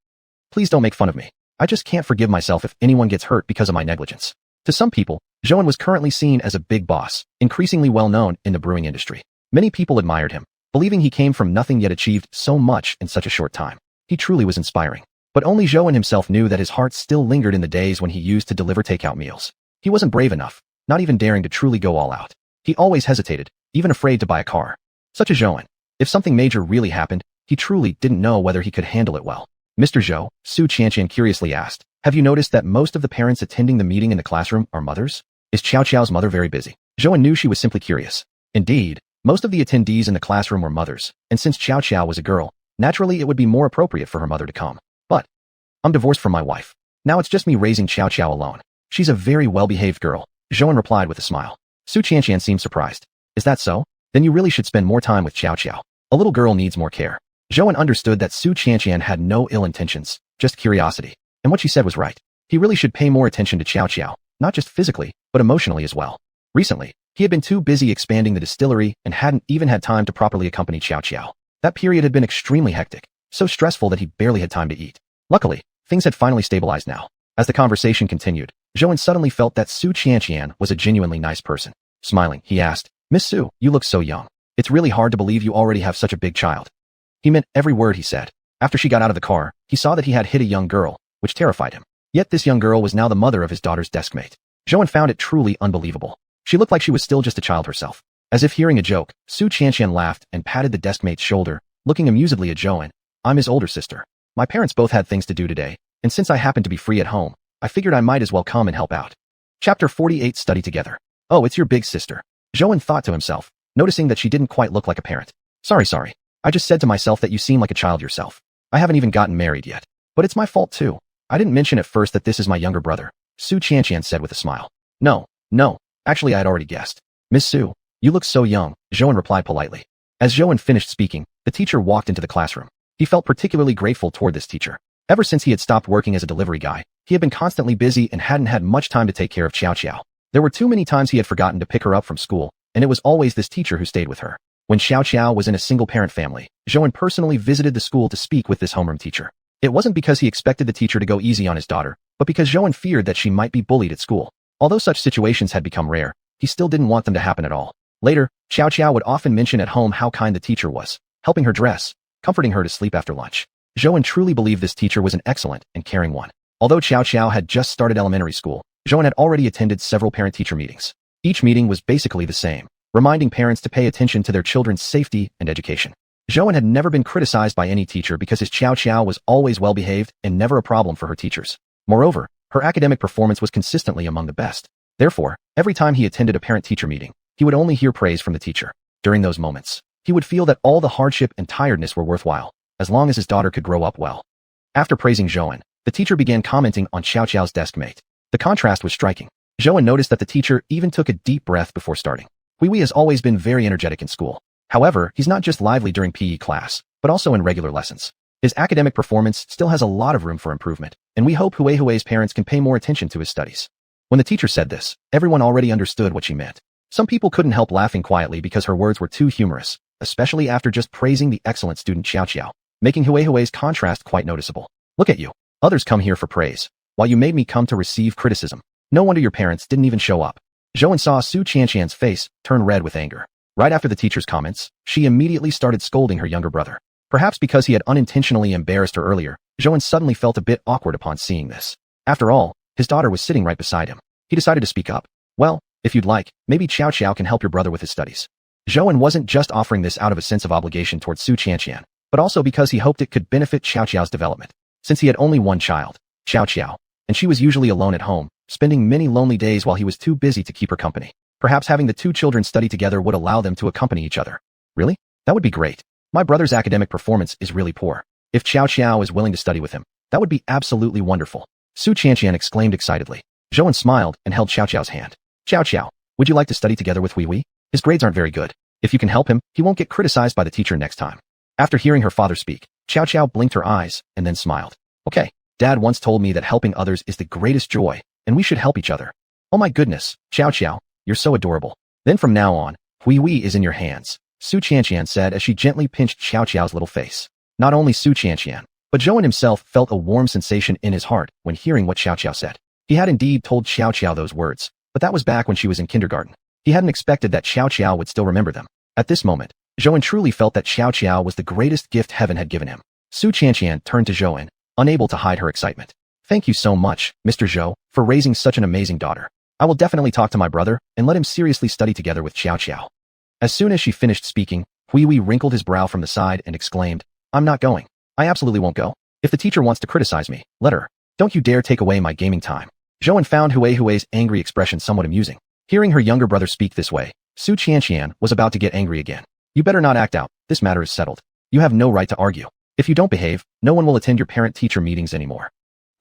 Please don't make fun of me. I just can't forgive myself if anyone gets hurt because of my negligence. To some people, Zhouan was currently seen as a big boss, increasingly well known in the brewing industry. Many people admired him, believing he came from nothing yet achieved so much in such a short time. He truly was inspiring. But only Zhouan himself knew that his heart still lingered in the days when he used to deliver takeout meals. He wasn't brave enough, not even daring to truly go all out. He always hesitated, even afraid to buy a car. Such as Zhouan. If something major really happened, he truly didn't know whether he could handle it well. Mr. Zhou, xiuxian curiously asked, have you noticed that most of the parents attending the meeting in the classroom are mothers? Is Xiaoxiao's mother very busy? Zhouan knew she was simply curious. Indeed, most of the attendees in the classroom were mothers, and since Xiaoxiao was a girl, naturally it would be more appropriate for her mother to come. But I'm divorced from my wife. Now it's just me raising Xiaoxiao alone. She's a very well-behaved girl, Zhouan replied with a smile. Xiuxian seemed surprised. Is that so? Then you really should spend more time with Xiaoxiao. A little girl needs more care. Zhouan understood that Xiuxian had no ill intentions, just curiosity. And what she said was right. He really should pay more attention to Xiaoxiao, not just physically, but emotionally as well. Recently, he had been too busy expanding the distillery and hadn't even had time to properly accompany Xiaoxiao. That period had been extremely hectic, so stressful that he barely had time to eat. Luckily, things had finally stabilized now. As the conversation continued, Zhouan suddenly felt that xiuxian was a genuinely nice person. Smiling, he asked, Miss Su, you look so young. It's really hard to believe you already have such a big child. He meant every word he said. After she got out of the car, he saw that he had hit a young girl, which terrified him. Yet this young girl was now the mother of his daughter's deskmate. Zhouan found it truly unbelievable. She looked like she was still just a child herself. As if hearing a joke, Xiuxian laughed and patted the deskmate's shoulder, looking amusedly at Zhouan. I'm his older sister. My parents both had things to do today, and since I happened to be free at home, I figured I might as well come and help out. Chapter 48 Study Together. Oh, it's your big sister. Zhouan thought to himself, noticing that she didn't quite look like a parent. Sorry. I just said to myself that you seem like a child yourself. I haven't even gotten married yet. But it's my fault too. I didn't mention at first that this is my younger brother, Xiuxian said with a smile. No. Actually I had already guessed. Miss Su, you look so young, Zhouan replied politely. As Zhouan finished speaking, the teacher walked into the classroom. He felt particularly grateful toward this teacher. Ever since he had stopped working as a delivery guy, he had been constantly busy and hadn't had much time to take care of Xiaoxiao. There were too many times he had forgotten to pick her up from school, and it was always this teacher who stayed with her. When Xiaoxiao was in a single-parent family, Zhouan personally visited the school to speak with this homeroom teacher. It wasn't because he expected the teacher to go easy on his daughter, but because Zhouan feared that she might be bullied at school. Although such situations had become rare, he still didn't want them to happen at all. Later, Xiaoxiao would often mention at home how kind the teacher was, helping her dress, comforting her to sleep after lunch. Zhouan truly believed this teacher was an excellent and caring one. Although Xiaoxiao had just started elementary school, Zhouan had already attended several parent-teacher meetings. Each meeting was basically the same, reminding parents to pay attention to their children's safety and education. Zhouan had never been criticized by any teacher because his Xiaoxiao was always well-behaved and never a problem for her teachers. Moreover, her academic performance was consistently among the best. Therefore, every time he attended a parent-teacher meeting, he would only hear praise from the teacher. During those moments, he would feel that all the hardship and tiredness were worthwhile, as long as his daughter could grow up well. After praising Zhouan, the teacher began commenting on Xiaoxiao's deskmate. The contrast was striking. Zhouan noticed that the teacher even took a deep breath before starting. Hui has always been very energetic in school. However, he's not just lively during PE class, but also in regular lessons. His academic performance still has a lot of room for improvement, and we hope Hui's parents can pay more attention to his studies. When the teacher said this, everyone already understood what she meant. Some people couldn't help laughing quietly because her words were too humorous, especially after just praising the excellent student Xiaoxiao, making Hui's contrast quite noticeable. Look at you. Others come here for praise, while you made me come to receive criticism. No wonder your parents didn't even show up. Zhouan saw Xiuxian's face turn red with anger. Right after the teacher's comments, she immediately started scolding her younger brother. Perhaps because he had unintentionally embarrassed her earlier, Zhouan suddenly felt a bit awkward upon seeing this. After all, his daughter was sitting right beside him. He decided to speak up. Well, if you'd like, maybe Xiaoxiao can help your brother with his studies. Zhouan wasn't just offering this out of a sense of obligation towards Xiuxian. but also because he hoped it could benefit Xiaoxiao's development. Since he had only one child, Xiaoxiao, and she was usually alone at home, spending many lonely days while he was too busy to keep her company. Perhaps having the two children study together would allow them to accompany each other. Really? That would be great. My brother's academic performance is really poor. If Xiaoxiao is willing to study with him, that would be absolutely wonderful. Xiuxian exclaimed excitedly. Zhouan smiled and held Xiaoxiao's hand. Xiaoxiao, would you like to study together with Hui? His grades aren't very good. If you can help him, he won't get criticized by the teacher next time. After hearing her father speak, Xiaoxiao blinked her eyes and then smiled. Okay, Dad once told me that helping others is the greatest joy, and we should help each other. Oh my goodness, Xiaoxiao, you're so adorable. Then from now on, Hui is in your hands, Xiuxian said as she gently pinched Xiaoxiao's little face. Not only Xiuxian, but Zhouan himself felt a warm sensation in his heart when hearing what Xiaoxiao said. He had indeed told Xiaoxiao those words, but that was back when she was in kindergarten. He hadn't expected that Xiaoxiao would still remember them. At this moment, Zhouan truly felt that Xiaoxiao was the greatest gift heaven had given him. Xiuxian turned to Zhouan, unable to hide her excitement. Thank you so much, Mr. Zhou, for raising such an amazing daughter. I will definitely talk to my brother and let him seriously study together with Xiaoxiao. As soon as she finished speaking, Hui wrinkled his brow from the side and exclaimed, I'm not going. I absolutely won't go. If the teacher wants to criticize me, let her. Don't you dare take away my gaming time. Zhouan found Hui's angry expression somewhat amusing. Hearing her younger brother speak this way, Xiuxian was about to get angry again. You better not act out. This matter is settled. You have no right to argue. If you don't behave, no one will attend your parent-teacher meetings anymore.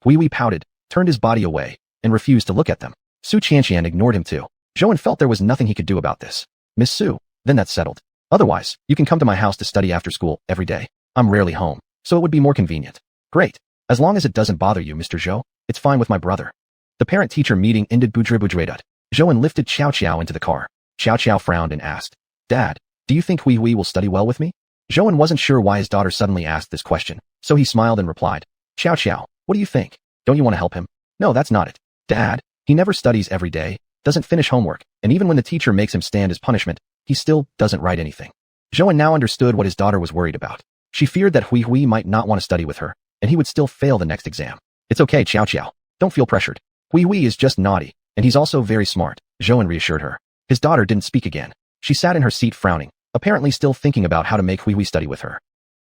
Hui pouted, turned his body away, and refused to look at them. Xiuxian ignored him too. Zhouan felt there was nothing he could do about this. Miss Su, then that's settled. Otherwise, you can come to my house to study after school every day. I'm rarely home, so it would be more convenient. Great. As long as it doesn't bother you, Mr. Zhou, it's fine with my brother. The parent-teacher meeting ended budredut. Zhouan lifted Xiaoxiao into the car. Xiaoxiao frowned and asked, Dad, do you think Hui will study well with me? Zhouan wasn't sure why his daughter suddenly asked this question, so he smiled and replied, Xiaoxiao, what do you think? Don't you want to help him? No, that's not it. Dad, he never studies every day, doesn't finish homework, and even when the teacher makes him stand as punishment, he still doesn't write anything. Zhouan now understood what his daughter was worried about. She feared that Hui might not want to study with her, and he would still fail the next exam. It's okay, Xiaoxiao. Don't feel pressured. Hui is just naughty, and he's also very smart, Zhouan reassured her. His daughter didn't speak again. She sat in her seat frowning, apparently still thinking about how to make Hui study with her.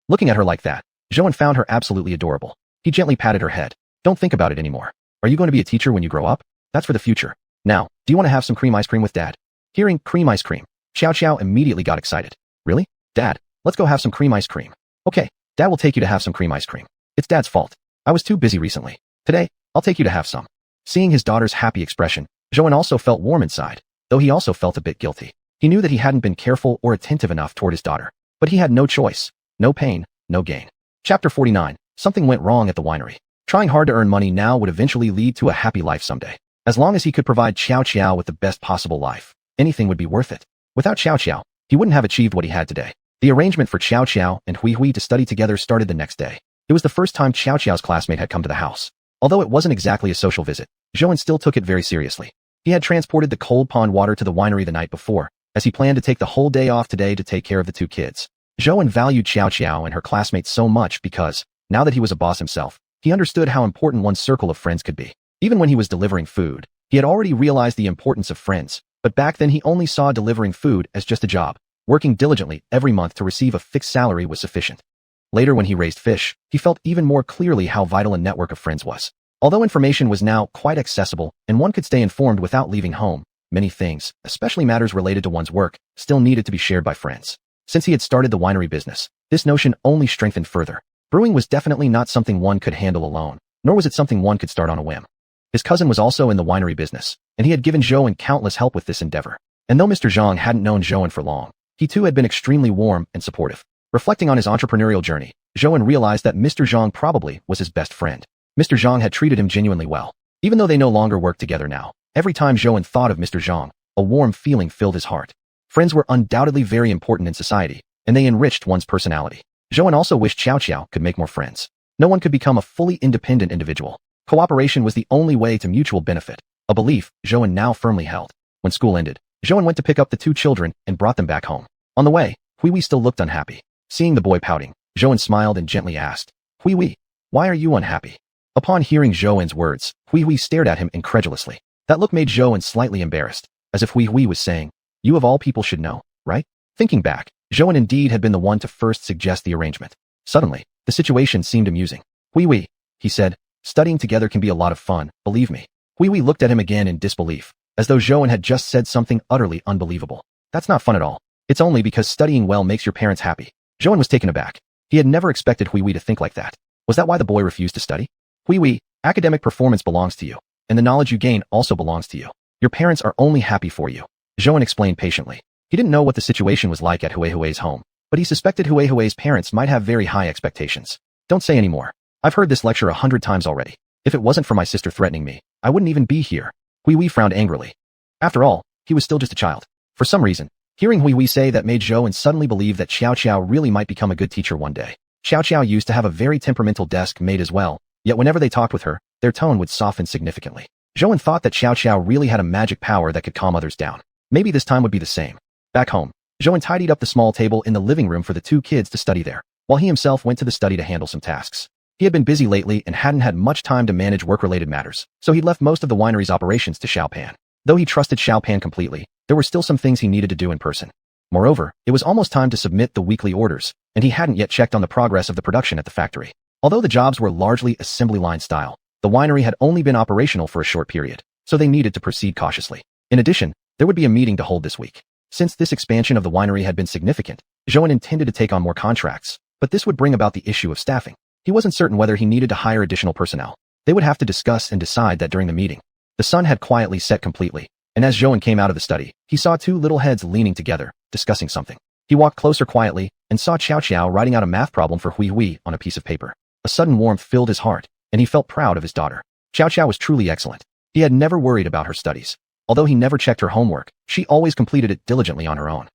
Looking at her like that, Zhouan found her absolutely adorable. He gently patted her head. Don't think about it anymore. Are you going to be a teacher when you grow up? That's for the future. Now, do you want to have some cream ice cream with Dad? Hearing cream ice cream, Xiaoxiao immediately got excited. Really? Dad, let's go have some cream ice cream. Okay, Dad will take you to have some cream ice cream. It's Dad's fault. I was too busy recently. Today, I'll take you to have some. Seeing his daughter's happy expression, Zhouan also felt warm inside, though he also felt a bit guilty. He knew that he hadn't been careful or attentive enough toward his daughter, but he had no choice. No pain, no gain. Chapter 49. Something went wrong at the winery. Trying hard to earn money now would eventually lead to a happy life someday. As long as he could provide Xiaoxiao with the best possible life, anything would be worth it. Without Xiaoxiao, he wouldn't have achieved what he had today. The arrangement for Xiaoxiao and Hui to study together started the next day. It was the first time Xiaoxiao's classmate had come to the house. Although it wasn't exactly a social visit, Zhouan still took it very seriously. He had transported the cold pond water to the winery the night before, as he planned to take the whole day off today to take care of the two kids. Zhouan valued Xiaoxiao and her classmates so much because, now that he was a boss himself, he understood how important one's circle of friends could be. Even when he was delivering food, he had already realized the importance of friends, but back then he only saw delivering food as just a job. Working diligently every month to receive a fixed salary was sufficient. Later when he raised fish, he felt even more clearly how vital a network of friends was. Although information was now quite accessible and one could stay informed without leaving home, many things, especially matters related to one's work, still needed to be shared by friends. Since he had started the winery business, this notion only strengthened further. Brewing was definitely not something one could handle alone, nor was it something one could start on a whim. His cousin was also in the winery business, and he had given Zhouan countless help with this endeavor. And though Mr. Zhang hadn't known Zhouan for long, he too had been extremely warm and supportive. Reflecting on his entrepreneurial journey, Zhouan realized that Mr. Zhang probably was his best friend. Mr. Zhang had treated him genuinely well. Even though they no longer worked together now, every time Zhouan thought of Mr. Zhang, a warm feeling filled his heart. Friends were undoubtedly very important in society, and they enriched one's personality. Zhouan also wished Xiaoxiao could make more friends. No one could become a fully independent individual. Cooperation was the only way to mutual benefit, a belief Zhouan now firmly held. When school ended, Zhouan went to pick up the two children and brought them back home. On the way, Hui still looked unhappy. Seeing the boy pouting, Zhouan smiled and gently asked, Hui, why are you unhappy? Upon hearing Zhouan's words, Hui stared at him incredulously. That look made Zhouan slightly embarrassed, as if Hui was saying, you of all people should know, right? Thinking back, Zhouan indeed had been the one to first suggest the arrangement. Suddenly, the situation seemed amusing. "Hui," he said, "studying together can be a lot of fun, believe me." Hui looked at him again in disbelief, as though Zhou had just said something utterly unbelievable. "That's not fun at all. It's only because studying well makes your parents happy." Zhou was taken aback. He had never expected Hui to think like that. Was that why the boy refused to study? "Hui, academic performance belongs to you, and the knowledge you gain also belongs to you. Your parents are only happy for you," Zhou explained patiently. He didn't know what the situation was like at Hui's home, but he suspected Hui's parents might have very high expectations. "Don't say any more. I've heard this lecture 100 times already. If it wasn't for my sister threatening me, I wouldn't even be here." Hui frowned angrily. After all, he was still just a child. For some reason, hearing Hui say that made Zhou suddenly believe that Xiao really might become a good teacher one day. Xiao used to have a very temperamental desk mate as well, yet whenever they talked with her, their tone would soften significantly. Zhou thought that Xiao really had a magic power that could calm others down. Maybe this time would be the same. Back home, Zhou tidied up the small table in the living room for the two kids to study there, while he himself went to the study to handle some tasks. He had been busy lately and hadn't had much time to manage work-related matters, so he'd left most of the winery's operations to Xiaopan. Though he trusted Xiaopan completely, there were still some things he needed to do in person. Moreover, it was almost time to submit the weekly orders, and he hadn't yet checked on the progress of the production at the factory. Although the jobs were largely assembly line style, the winery had only been operational for a short period, so they needed to proceed cautiously. In addition, there would be a meeting to hold this week. Since this expansion of the winery had been significant, Zhou intended to take on more contracts, but this would bring about the issue of staffing. He wasn't certain whether he needed to hire additional personnel. They would have to discuss and decide that during the meeting. The sun had quietly set completely, and as Zhou came out of the study, he saw two little heads leaning together, discussing something. He walked closer quietly and saw Xiao writing out a math problem for Hui on a piece of paper. A sudden warmth filled his heart, and he felt proud of his daughter. Xiao was truly excellent. He had never worried about her studies. Although he never checked her homework, she always completed it diligently on her own.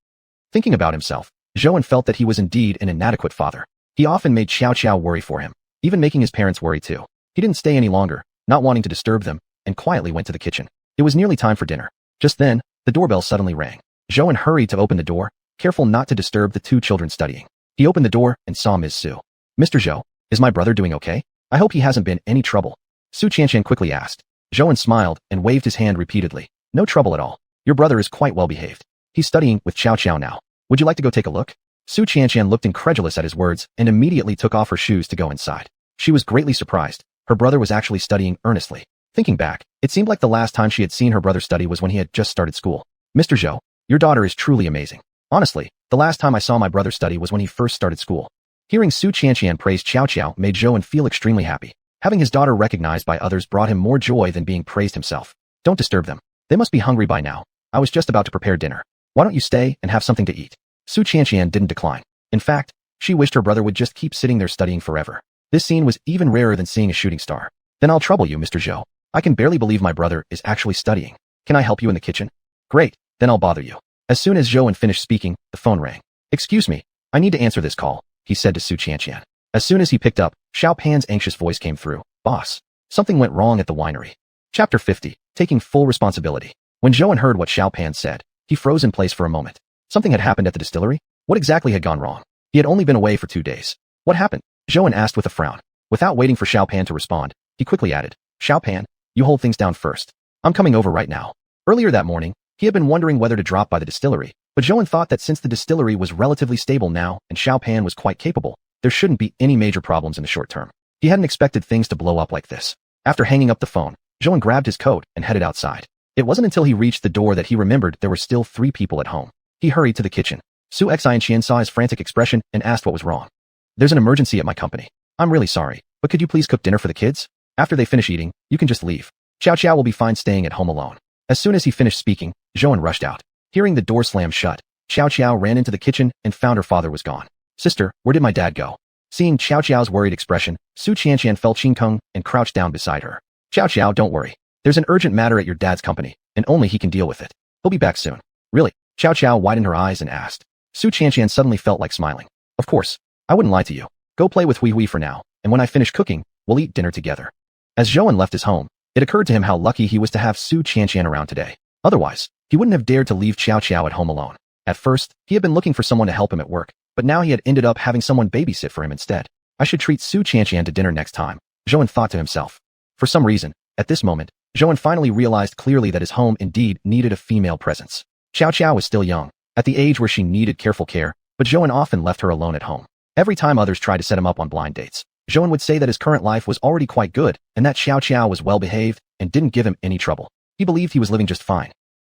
Thinking about himself, Zhou felt that he was indeed an inadequate father. He often made Xiao worry for him, even making his parents worry too. He didn't stay any longer, not wanting to disturb them, and quietly went to the kitchen. It was nearly time for dinner. Just then, the doorbell suddenly rang. Zhou hurried to open the door, careful not to disturb the two children studying. He opened the door and saw Ms. Su. "Mr. Zhou, is my brother doing okay? I hope he hasn't been any trouble." Su Qianqian quickly asked. Zhou smiled and waved his hand repeatedly. "No trouble at all. Your brother is quite well behaved. He's studying with Xiao now. Would you like to go take a look?" Su Qianqian looked incredulous at his words and immediately took off her shoes to go inside. She was greatly surprised. Her brother was actually studying earnestly. Thinking back, it seemed like the last time she had seen her brother study was when he had just started school. "Mr. Zhou, your daughter is truly amazing. Honestly, the last time I saw my brother study was when he first started school." Hearing Su Qianqian praise Xiao made Zhou feel extremely happy. Having his daughter recognized by others brought him more joy than being praised himself. "Don't disturb them. They must be hungry by now. I was just about to prepare dinner. Why don't you stay and have something to eat?" Su Qianqian didn't decline. In fact, she wished her brother would just keep sitting there studying forever. This scene was even rarer than seeing a shooting star. "Then I'll trouble you, Mr. Zhou. I can barely believe my brother is actually studying. Can I help you in the kitchen?" "Great, then I'll bother you." As soon as Zhou finished speaking, the phone rang. "Excuse me, I need to answer this call," he said to Su Qianqian. As soon as he picked up, Xiaopan's anxious voice came through. "Boss, something went wrong at the winery." Chapter 50, Taking Full Responsibility. When Zhou heard what Xiaopan said, he froze in place for a moment. Something had happened at the distillery? What exactly had gone wrong? He had only been away for 2 days. "What happened?" Zhou asked with a frown. Without waiting for Xiaopan to respond, he quickly added, "Xiaopan, you hold things down first. I'm coming over right now." Earlier that morning, he had been wondering whether to drop by the distillery, but Zhou thought that since the distillery was relatively stable now and Xiaopan was quite capable, there shouldn't be any major problems in the short term. He hadn't expected things to blow up like this. After hanging up the phone, Zhou grabbed his coat and headed outside. It wasn't until he reached the door that he remembered there were still 3 people at home. He hurried to the kitchen. Su Xianqian saw his frantic expression and asked what was wrong. "There's an emergency at my company. I'm really sorry, but could you please cook dinner for the kids? After they finish eating, you can just leave. Xiao will be fine staying at home alone." As soon as he finished speaking, Zhou rushed out. Hearing the door slam shut, Xiao ran into the kitchen and found her father was gone. "Sister, where did my dad go?" Seeing Xiao's worried expression, Su Qianqian felt Qingkeng and crouched down beside her. "Xiao, don't worry. There's an urgent matter at your dad's company, and only he can deal with it. He'll be back soon." "Really?" Xiao widened her eyes and asked. Su Qianqian suddenly felt like smiling. "Of course. I wouldn't lie to you. Go play with Hui for now, and when I finish cooking, we'll eat dinner together." As Zhou left his home, it occurred to him how lucky he was to have Su Qianqian around today. Otherwise, he wouldn't have dared to leave Xiao at home alone. At first, he had been looking for someone to help him at work, but now he had ended up having someone babysit for him instead. "I should treat Su Qianqian to dinner next time," Zhou thought to himself. For some reason, at this moment, Zhou finally realized clearly that his home indeed needed a female presence. Xiao was still young, at the age where she needed careful care, but Zhou often left her alone at home. Every time others tried to set him up on blind dates, Zhouan would say that his current life was already quite good and that xiuxian was well-behaved and didn't give him any trouble. He believed he was living just fine.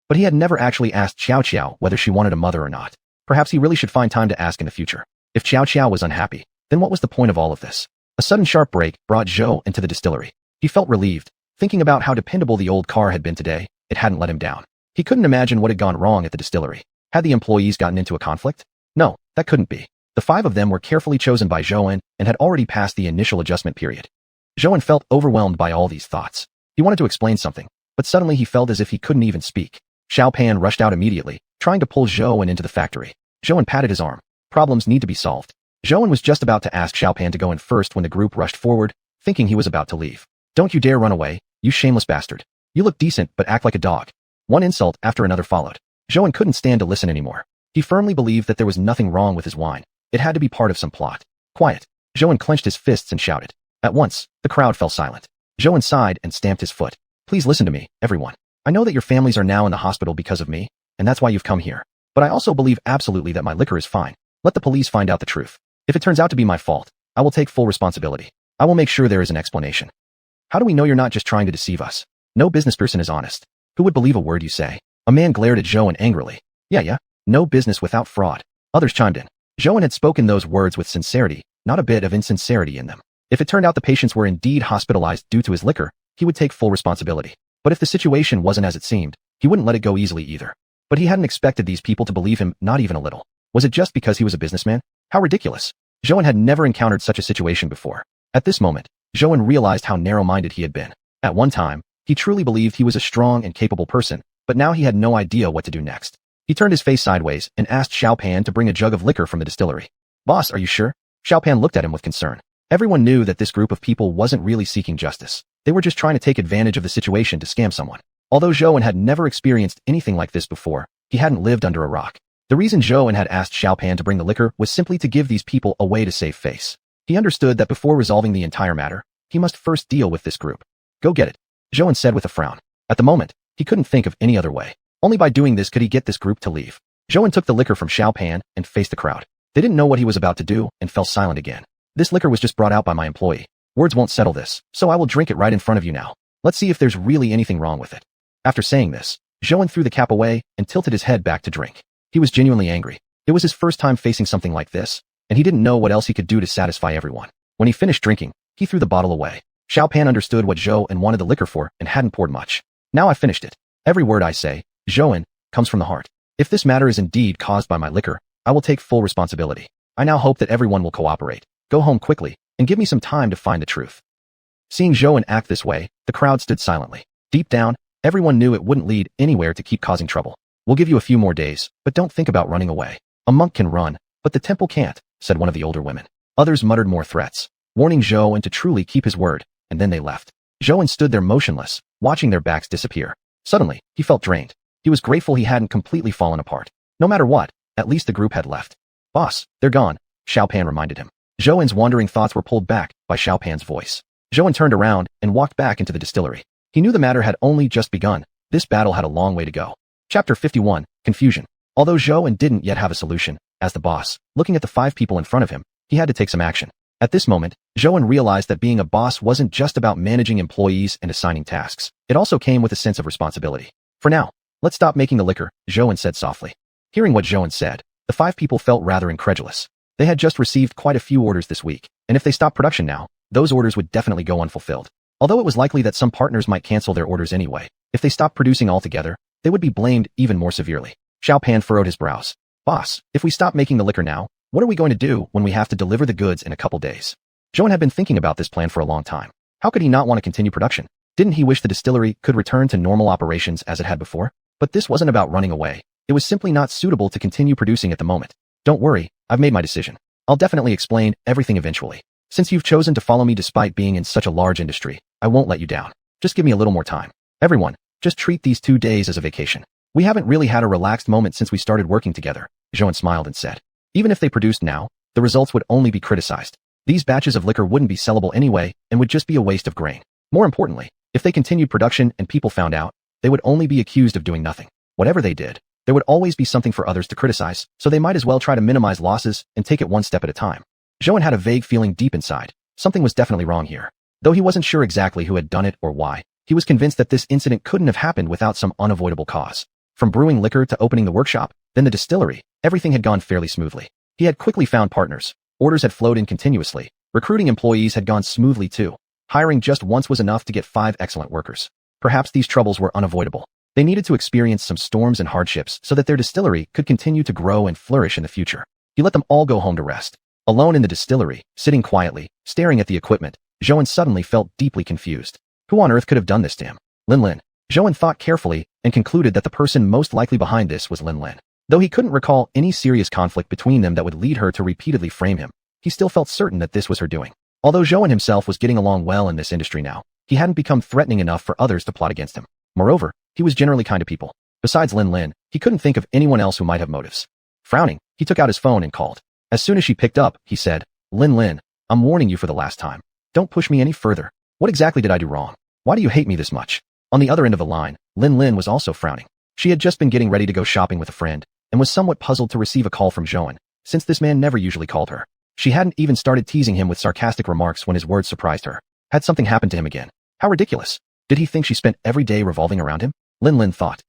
But he had never actually asked xiuxian whether she wanted a mother or not. Perhaps he really should find time to ask in the future. If xiuxian was unhappy, then what was the point of all of this? A sudden sharp break brought Zhou into the distillery. He felt relieved. Thinking about how dependable the old car had been today, it hadn't let him down. He couldn't imagine what had gone wrong at the distillery. Had the employees gotten into a conflict? No, that couldn't be. The 5 of them were carefully chosen by Zhouan and had already passed the initial adjustment period. Zhouan felt overwhelmed by all these thoughts. He wanted to explain something, but suddenly he felt as if he couldn't even speak. Xiaopan rushed out immediately, trying to pull Zhouan into the factory. Zhouan patted his arm. Problems need to be solved. Zhouan was just about to ask Xiaopan to go in first when the group rushed forward, thinking he was about to leave. Don't you dare run away, you shameless bastard. You look decent but act like a dog. One insult after another followed. Zhouan couldn't stand to listen anymore. He firmly believed that there was nothing wrong with his wine. It had to be part of some plot. Quiet. Zhouan clenched his fists and shouted. At once, the crowd fell silent. Zhouan sighed and stamped his foot. Please listen to me, everyone. I know that your families are now in the hospital because of me, and that's why you've come here. But I also believe absolutely that my liquor is fine. Let the police find out the truth. If it turns out to be my fault, I will take full responsibility. I will make sure there is an explanation. How do we know you're not just trying to deceive us? No business person is honest. Who would believe a word you say? A man glared at Zhouan angrily. Yeah. No business without fraud. Others chimed in. Zhouan had spoken those words with sincerity, not a bit of insincerity in them. If it turned out the patients were indeed hospitalized due to his liquor, he would take full responsibility. But if the situation wasn't as it seemed, he wouldn't let it go easily either. But he hadn't expected these people to believe him, not even a little. Was it just because he was a businessman? How ridiculous. Zhouan had never encountered such a situation before. At this moment, Zhouan realized how narrow-minded he had been. At one time, he truly believed he was a strong and capable person, but now he had no idea what to do next. He turned his face sideways and asked Xiaopan to bring a jug of liquor from the distillery. Boss, are you sure? Xiaopan looked at him with concern. Everyone knew that this group of people wasn't really seeking justice. They were just trying to take advantage of the situation to scam someone. Although Zhouan had never experienced anything like this before, he hadn't lived under a rock. The reason Zhouan had asked Xiaopan to bring the liquor was simply to give these people a way to save face. He understood that before resolving the entire matter, he must first deal with this group. Go get it, Zhouan said with a frown. At the moment, he couldn't think of any other way. Only by doing this could he get this group to leave. Zhouan took the liquor from Xiaopan and faced the crowd. They didn't know what he was about to do and fell silent again. This liquor was just brought out by my employee. Words won't settle this, so I will drink it right in front of you now. Let's see if there's really anything wrong with it. After saying this, Zhouan threw the cap away and tilted his head back to drink. He was genuinely angry. It was his first time facing something like this, and he didn't know what else he could do to satisfy everyone. When he finished drinking, he threw the bottle away. Xiaopan understood what Zhouan wanted the liquor for and hadn't poured much. Now I finished it. Every word I say, Zhouan, comes from the heart. If this matter is indeed caused by my liquor, I will take full responsibility. I now hope that everyone will cooperate. Go home quickly, and give me some time to find the truth. Seeing Zhouan act this way, the crowd stood silently. Deep down, everyone knew it wouldn't lead anywhere to keep causing trouble. We'll give you a few more days, but don't think about running away. A monk can run, but the temple can't, said one of the older women. Others muttered more threats, warning Zhouan to truly keep his word, and then they left. Zhouan stood there motionless, watching their backs disappear. Suddenly, he felt drained. He was grateful he hadn't completely fallen apart. No matter what, at least the group had left. Boss, they're gone, Xiaopan reminded him. Zhouan's wandering thoughts were pulled back by Xiaopan's voice. Zhouan turned around and walked back into the distillery. He knew the matter had only just begun. This battle had a long way to go. Chapter 51, Confusion. Although Zhouan didn't yet have a solution, as the boss, looking at the 5 people in front of him, he had to take some action. At this moment, Zhouan realized that being a boss wasn't just about managing employees and assigning tasks. It also came with a sense of responsibility. For now, let's stop making the liquor, Zhouan said softly. Hearing what Zhouan said, the 5 people felt rather incredulous. They had just received quite a few orders this week, and if they stopped production now, those orders would definitely go unfulfilled. Although it was likely that some partners might cancel their orders anyway, if they stopped producing altogether, they would be blamed even more severely. Xiaopan furrowed his brows. Boss, if we stop making the liquor now, what are we going to do when we have to deliver the goods in a couple days? Zhouan had been thinking about this plan for a long time. How could he not want to continue production? Didn't he wish the distillery could return to normal operations as it had before? But this wasn't about running away. It was simply not suitable to continue producing at the moment. Don't worry, I've made my decision. I'll definitely explain everything eventually. Since you've chosen to follow me despite being in such a large industry, I won't let you down. Just give me a little more time. Everyone, just treat these 2 days as a vacation. We haven't really had a relaxed moment since we started working together, Zhouan smiled and said. Even if they produced now, the results would only be criticized. These batches of liquor wouldn't be sellable anyway and would just be a waste of grain. More importantly, if they continued production and people found out, they would only be accused of doing nothing. Whatever they did, there would always be something for others to criticize, so they might as well try to minimize losses and take it one step at a time. Zhou had a vague feeling deep inside. Something was definitely wrong here. Though he wasn't sure exactly who had done it or why, he was convinced that this incident couldn't have happened without some unavoidable cause. From brewing liquor to opening the workshop, then the distillery, everything had gone fairly smoothly. He had quickly found partners. Orders had flowed in continuously. Recruiting employees had gone smoothly too. Hiring just once was enough to get 5 excellent workers. Perhaps these troubles were unavoidable. They needed to experience some storms and hardships so that their distillery could continue to grow and flourish in the future. He let them all go home to rest. Alone in the distillery, sitting quietly, staring at the equipment, Zhou suddenly felt deeply confused. Who on earth could have done this to him? Lin. Zhou thought carefully and concluded that the person most likely behind this was Lin. Though he couldn't recall any serious conflict between them that would lead her to repeatedly frame him, he still felt certain that this was her doing. Although Zhou himself was getting along well in this industry now, he hadn't become threatening enough for others to plot against him. Moreover, he was generally kind to people. Besides Lin, he couldn't think of anyone else who might have motives. Frowning, he took out his phone and called. As soon as she picked up, he said, Lin, I'm warning you for the last time. Don't push me any further. What exactly did I do wrong? Why do you hate me this much? On the other end of the line, Lin was also frowning. She had just been getting ready to go shopping with a friend, and was somewhat puzzled to receive a call from Zhou, since this man never usually called her. She hadn't even started teasing him with sarcastic remarks when his words surprised her. Had something happened to him again? How ridiculous. Did he think she spent every day revolving around him? Lin thought.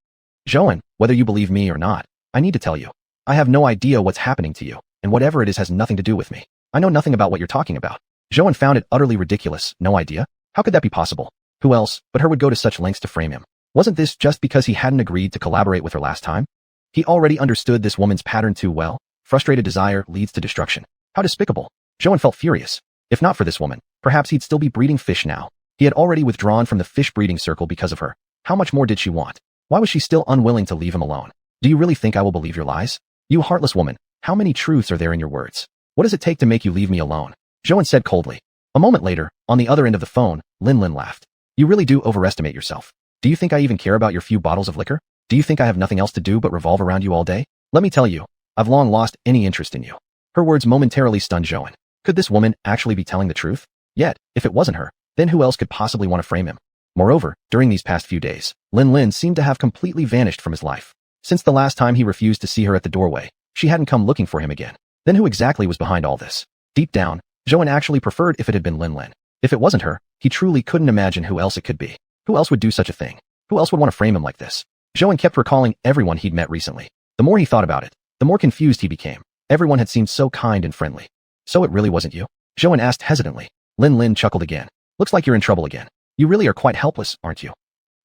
Zhou, whether you believe me or not, I need to tell you. I have no idea what's happening to you, and whatever it is has nothing to do with me. I know nothing about what you're talking about. Zhou found it utterly ridiculous. No idea? How could that be possible? Who else but her would go to such lengths to frame him? Wasn't this just because he hadn't agreed to collaborate with her last time? He already understood this woman's pattern too well. Frustrated desire leads to destruction. How despicable. Zhou felt furious. If not for this woman, perhaps he'd still be breeding fish now. He had already withdrawn from the fish breeding circle because of her. How much more did she want? Why was she still unwilling to leave him alone? Do you really think I will believe your lies? You heartless woman, how many truths are there in your words? What does it take to make you leave me alone? Zhou said coldly. A moment later, on the other end of the phone, Lin laughed. You really do overestimate yourself. Do you think I even care about your few bottles of liquor? Do you think I have nothing else to do but revolve around you all day? Let me tell you, I've long lost any interest in you. Her words momentarily stunned Zhou. Could this woman actually be telling the truth? Yet, if it wasn't her, then who else could possibly want to frame him? Moreover, during these past few days, Lin seemed to have completely vanished from his life. Since the last time he refused to see her at the doorway, she hadn't come looking for him again. Then who exactly was behind all this? Deep down, Zhou actually preferred if it had been Lin. If it wasn't her, he truly couldn't imagine who else it could be. Who else would do such a thing? Who else would want to frame him like this? Zhou kept recalling everyone he'd met recently. The more he thought about it, the more confused he became. Everyone had seemed so kind and friendly. So it really wasn't you? Zhou asked hesitantly. Lin chuckled again. Looks like you're in trouble again. You really are quite helpless, aren't you?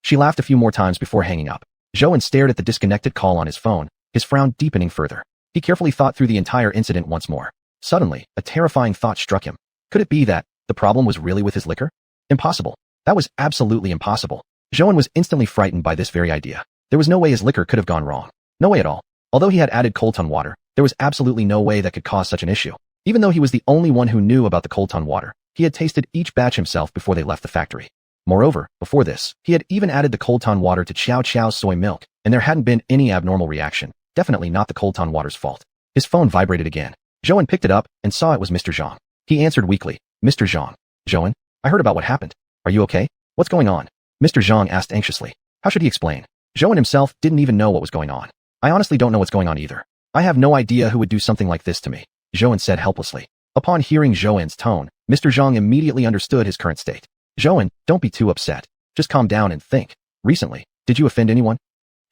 She laughed a few more times before hanging up. Zhou stared at the disconnected call on his phone, his frown deepening further. He carefully thought through the entire incident once more. Suddenly, a terrifying thought struck him. Could it be that the problem was really with his liquor? Impossible. That was absolutely impossible. Zhou was instantly frightened by this very idea. There was no way his liquor could have gone wrong. No way at all. Although he had added coltan water, there was absolutely no way that could cause such an issue. Even though he was the only one who knew about the coltan water, he had tasted each batch himself before they left the factory. Moreover, before this, he had even added the coltan water to xiuxian's soy milk, and there hadn't been any abnormal reaction. Definitely not the coltan water's fault. His phone vibrated again. Zhou picked it up and saw it was Mr. Zhang. He answered weakly, Mr. Zhang. Zhou, I heard about what happened. Are you okay? What's going on? Mr. Zhang asked anxiously. How should he explain? Zhou himself didn't even know what was going on. I honestly don't know what's going on either. I have no idea who would do something like this to me, Zhou said helplessly. Upon hearing Zhou's tone, Mr. Zhang immediately understood his current state. Zhou, don't be too upset. Just calm down and think. Recently, did you offend anyone?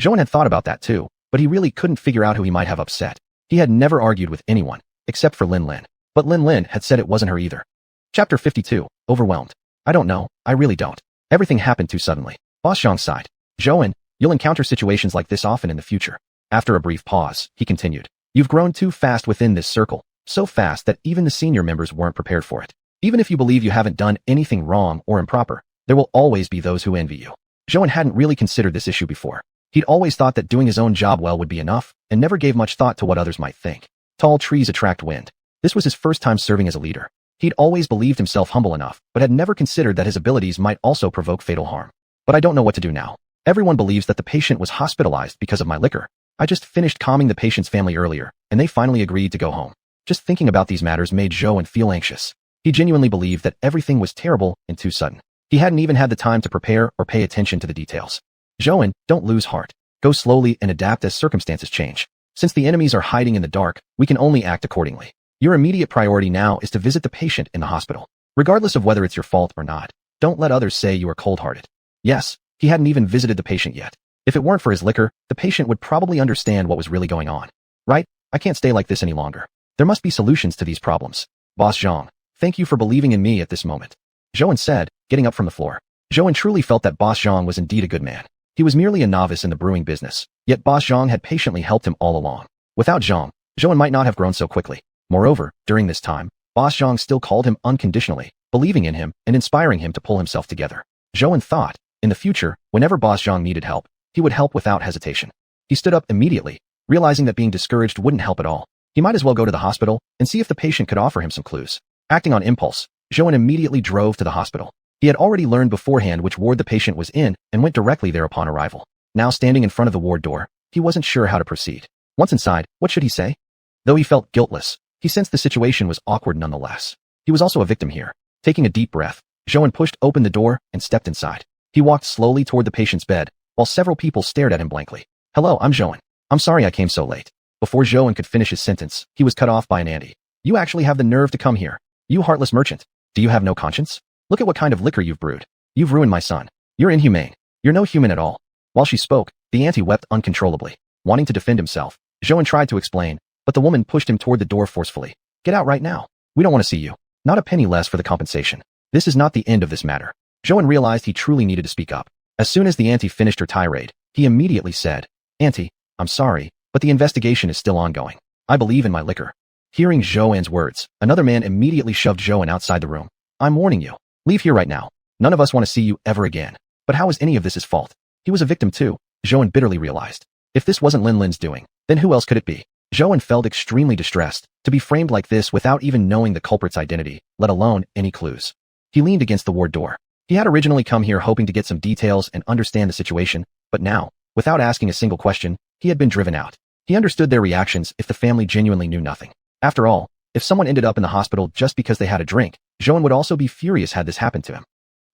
Zhou had thought about that too, but he really couldn't figure out who he might have upset. He had never argued with anyone, except for Lin. But Lin had said it wasn't her either. Chapter 52, Overwhelmed. I don't know, I really don't. Everything happened too suddenly. Boss Zhang sighed. Zhou, you'll encounter situations like this often in the future. After a brief pause, he continued. You've grown too fast within this circle, so fast that even the senior members weren't prepared for it. Even if you believe you haven't done anything wrong or improper, there will always be those who envy you. Zhou hadn't really considered this issue before. He'd always thought that doing his own job well would be enough, and never gave much thought to what others might think. Tall trees attract wind. This was his first time serving as a leader. He'd always believed himself humble enough, but had never considered that his abilities might also provoke fatal harm. But I don't know what to do now. Everyone believes that the patient was hospitalized because of my liquor. I just finished calming the patient's family earlier, and they finally agreed to go home. Just thinking about these matters made Zhou feel anxious. He genuinely believed that everything was terrible and too sudden. He hadn't even had the time to prepare or pay attention to the details. Zhou, don't lose heart. Go slowly and adapt as circumstances change. Since the enemies are hiding in the dark, we can only act accordingly. Your immediate priority now is to visit the patient in the hospital. Regardless of whether it's your fault or not, don't let others say you are cold-hearted. Yes, he hadn't even visited the patient yet. If it weren't for his liquor, the patient would probably understand what was really going on. Right? I can't stay like this any longer. There must be solutions to these problems. Boss Zhang, thank you for believing in me at this moment, Zhouan said, getting up from the floor. Zhouan truly felt that Boss Zhang was indeed a good man. He was merely a novice in the brewing business, yet Boss Zhang had patiently helped him all along. Without Zhang, Zhouan might not have grown so quickly. Moreover, during this time, Boss Zhang still called him unconditionally, believing in him and inspiring him to pull himself together. Zhouan thought, in the future, whenever Boss Zhang needed help, he would help without hesitation. He stood up immediately, realizing that being discouraged wouldn't help at all. He might as well go to the hospital and see if the patient could offer him some clues. Acting on impulse, Zhouan immediately drove to the hospital. He had already learned beforehand which ward the patient was in and went directly there upon arrival. Now standing in front of the ward door, he wasn't sure how to proceed. Once inside, what should he say? Though he felt guiltless, he sensed the situation was awkward nonetheless. He was also a victim here. Taking a deep breath, Zhouan pushed open the door and stepped inside. He walked slowly toward the patient's bed, while several people stared at him blankly. Hello, I'm Zhouan. I'm sorry I came so late. Before Zhouan could finish his sentence, he was cut off by an auntie. You actually have the nerve to come here. You heartless merchant. Do you have no conscience? Look at what kind of liquor you've brewed. You've ruined my son. You're inhumane. You're no human at all. While she spoke, the auntie wept uncontrollably. Wanting to defend himself, Zhouan tried to explain, but the woman pushed him toward the door forcefully. Get out right now. We don't want to see you. Not a penny less for the compensation. This is not the end of this matter. Zhouan realized he truly needed to speak up. As soon as the auntie finished her tirade, he immediately said, Auntie, I'm sorry, but the investigation is still ongoing. I believe in my liquor. Hearing Zhouan's words, another man immediately shoved Zhouan outside the room. I'm warning you. Leave here right now. None of us want to see you ever again. But how is any of this his fault? He was a victim too, Zhouan bitterly realized. If this wasn't Lin Lin's doing, then who else could it be? Zhouan felt extremely distressed to be framed like this without even knowing the culprit's identity, let alone any clues. He leaned against the ward door. He had originally come here hoping to get some details and understand the situation, but now, without asking a single question, he had been driven out. He understood their reactions if the family genuinely knew nothing. After all, if someone ended up in the hospital just because they had a drink, Zhouan would also be furious had this happened to him.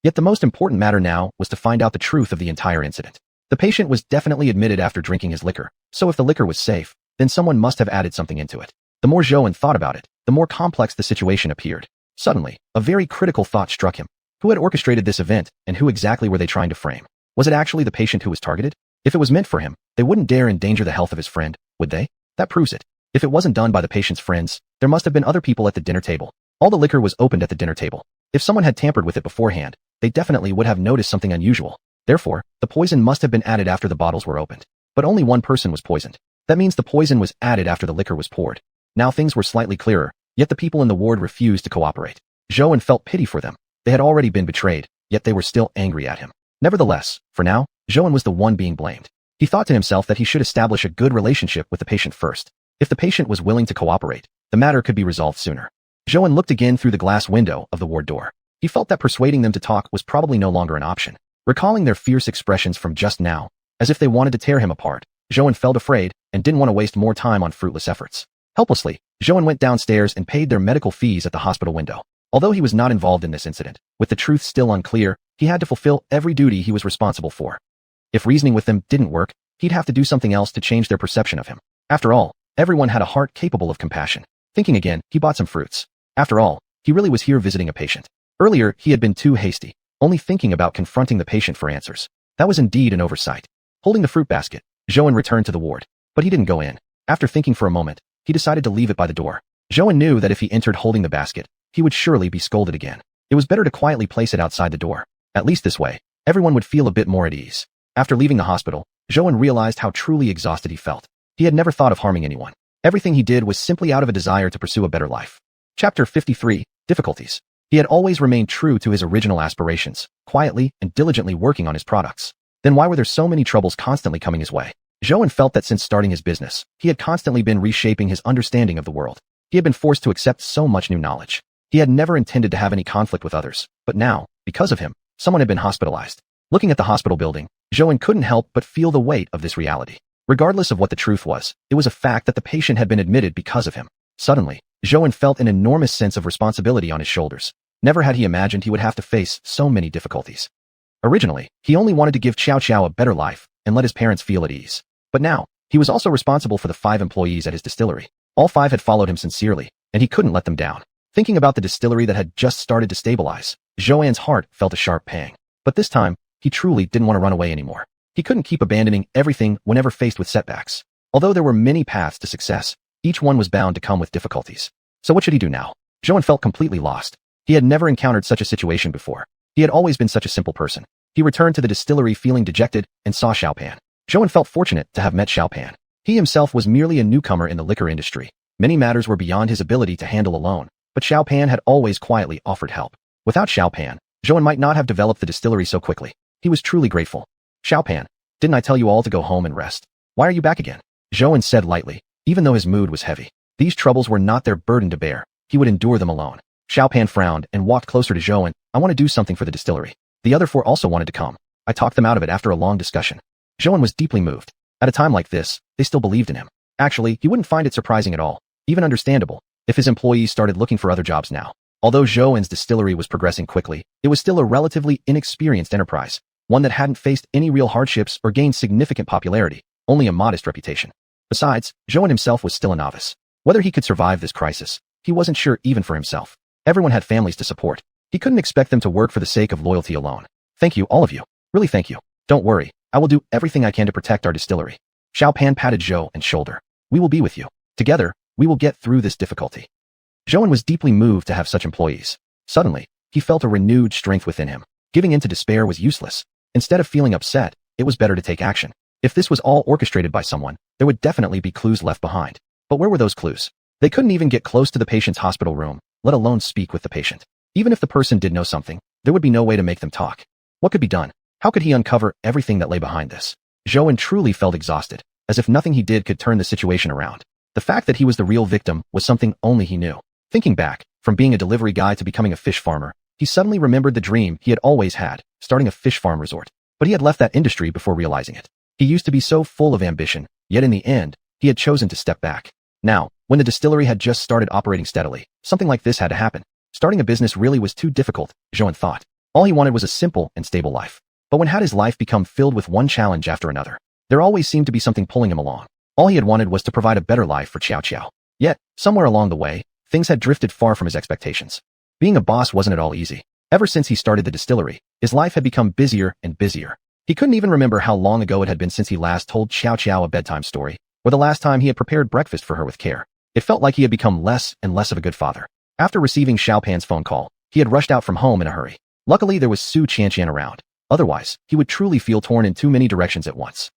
Yet the most important matter now was to find out the truth of the entire incident. The patient was definitely admitted after drinking his liquor, so if the liquor was safe, then someone must have added something into it. The more Zhouan thought about it, the more complex the situation appeared. Suddenly, a very critical thought struck him. Who had orchestrated this event, and who exactly were they trying to frame? Was it actually the patient who was targeted? If it was meant for him, they wouldn't dare endanger the health of his friend, would they? That proves it. If it wasn't done by the patient's friends, there must have been other people at the dinner table. All the liquor was opened at the dinner table. If someone had tampered with it beforehand, they definitely would have noticed something unusual. Therefore, the poison must have been added after the bottles were opened. But only one person was poisoned. That means the poison was added after the liquor was poured. Now things were slightly clearer, yet the people in the ward refused to cooperate. Zhouan felt pity for them. They had already been betrayed, yet they were still angry at him. Nevertheless, for now, Zhouan was the one being blamed. He thought to himself that he should establish a good relationship with the patient first. If the patient was willing to cooperate, the matter could be resolved sooner. Zhouan looked again through the glass window of the ward door. He felt that persuading them to talk was probably no longer an option. Recalling their fierce expressions from just now, as if they wanted to tear him apart, Zhouan felt afraid and didn't want to waste more time on fruitless efforts. Helplessly, Zhouan went downstairs and paid their medical fees at the hospital window. Although he was not involved in this incident, with the truth still unclear, he had to fulfill every duty he was responsible for. If reasoning with them didn't work, he'd have to do something else to change their perception of him. After all, everyone had a heart capable of compassion. Thinking again, he bought some fruits. After all, he really was here visiting a patient. Earlier, he had been too hasty, only thinking about confronting the patient for answers. That was indeed an oversight. Holding the fruit basket, Zhouan returned to the ward. But he didn't go in. After thinking for a moment, he decided to leave it by the door. Zhouan knew that if he entered holding the basket, he would surely be scolded again. It was better to quietly place it outside the door. At least this way, everyone would feel a bit more at ease. After leaving the hospital, Zhouan realized how truly exhausted he felt. He had never thought of harming anyone. Everything he did was simply out of a desire to pursue a better life. Chapter 53, Difficulties. He had always remained true to his original aspirations, quietly and diligently working on his products. Then why were there so many troubles constantly coming his way? Zhouan felt that since starting his business, he had constantly been reshaping his understanding of the world. He had been forced to accept so much new knowledge. He had never intended to have any conflict with others, but now, because of him, someone had been hospitalized. Looking at the hospital building, Zhouan couldn't help but feel the weight of this reality. Regardless of what the truth was, it was a fact that the patient had been admitted because of him. Suddenly, Zhouan felt an enormous sense of responsibility on his shoulders. Never had he imagined he would have to face so many difficulties. Originally, he only wanted to give Xiao a better life and let his parents feel at ease. But now, he was also responsible for the 5 employees at his distillery. All 5 had followed him sincerely, and he couldn't let them down. Thinking about the distillery that had just started to stabilize, Joanne's heart felt a sharp pang. But this time, he truly didn't want to run away anymore. He couldn't keep abandoning everything whenever faced with setbacks. Although there were many paths to success, each one was bound to come with difficulties. So what should he do now? Joanne felt completely lost. He had never encountered such a situation before. He had always been such a simple person. He returned to the distillery feeling dejected and saw Xiaopan. Joanne felt fortunate to have met Xiaopan. He himself was merely a newcomer in the liquor industry. Many matters were beyond his ability to handle alone, but Xiaopan had always quietly offered help. Without Xiaopan, Joanne might not have developed the distillery so quickly. He was truly grateful. Xiaopan, didn't I tell you all to go home and rest? Why are you back again? Joanne said lightly, even though his mood was heavy. These troubles were not their burden to bear. He would endure them alone. Xiaopan frowned and walked closer to Joanne. I want to do something for the distillery. The other 4 also wanted to come. I talked them out of it after a long discussion. Joanne was deeply moved. At a time like this, they still believed in him. Actually, he wouldn't find it surprising at all, even understandable, if his employees started looking for other jobs now. Although Joanne's distillery was progressing quickly, it was still a relatively inexperienced enterprise, one that hadn't faced any real hardships or gained significant popularity, only a modest reputation. Besides, Joanne himself was still a novice. Whether he could survive this crisis, he wasn't sure even for himself. Everyone had families to support. He couldn't expect them to work for the sake of loyalty alone. Thank you, all of you. Really thank you. Don't worry, I will do everything I can to protect our distillery. Xiaopan patted Joanne's shoulder. We will be with you. Together, we will get through this difficulty. Joanne was deeply moved to have such employees. Suddenly, he felt a renewed strength within him. Giving in to despair was useless. Instead of feeling upset, it was better to take action. If this was all orchestrated by someone, there would definitely be clues left behind. But where were those clues? They couldn't even get close to the patient's hospital room, let alone speak with the patient. Even if the person did know something, there would be no way to make them talk. What could be done? How could he uncover everything that lay behind this? Joanne truly felt exhausted, as if nothing he did could turn the situation around. The fact that he was the real victim was something only he knew. Thinking back, from being a delivery guy to becoming a fish farmer, he suddenly remembered the dream he had always had, starting a fish farm resort. But he had left that industry before realizing it. He used to be so full of ambition, yet in the end, he had chosen to step back. Now, when the distillery had just started operating steadily, something like this had to happen. Starting a business really was too difficult, Joanne thought. All he wanted was a simple and stable life. But when had his life become filled with one challenge after another? There always seemed to be something pulling him along. All he had wanted was to provide a better life for Xiao. Yet, somewhere along the way, things had drifted far from his expectations. Being a boss wasn't at all easy. Ever since he started the distillery, his life had become busier and busier. He couldn't even remember how long ago it had been since he last told Xiao a bedtime story, or the last time he had prepared breakfast for her with care. It felt like he had become less and less of a good father. After receiving Xiaopan's phone call, he had rushed out from home in a hurry. Luckily, there was xiuxian around. Otherwise, he would truly feel torn in too many directions at once.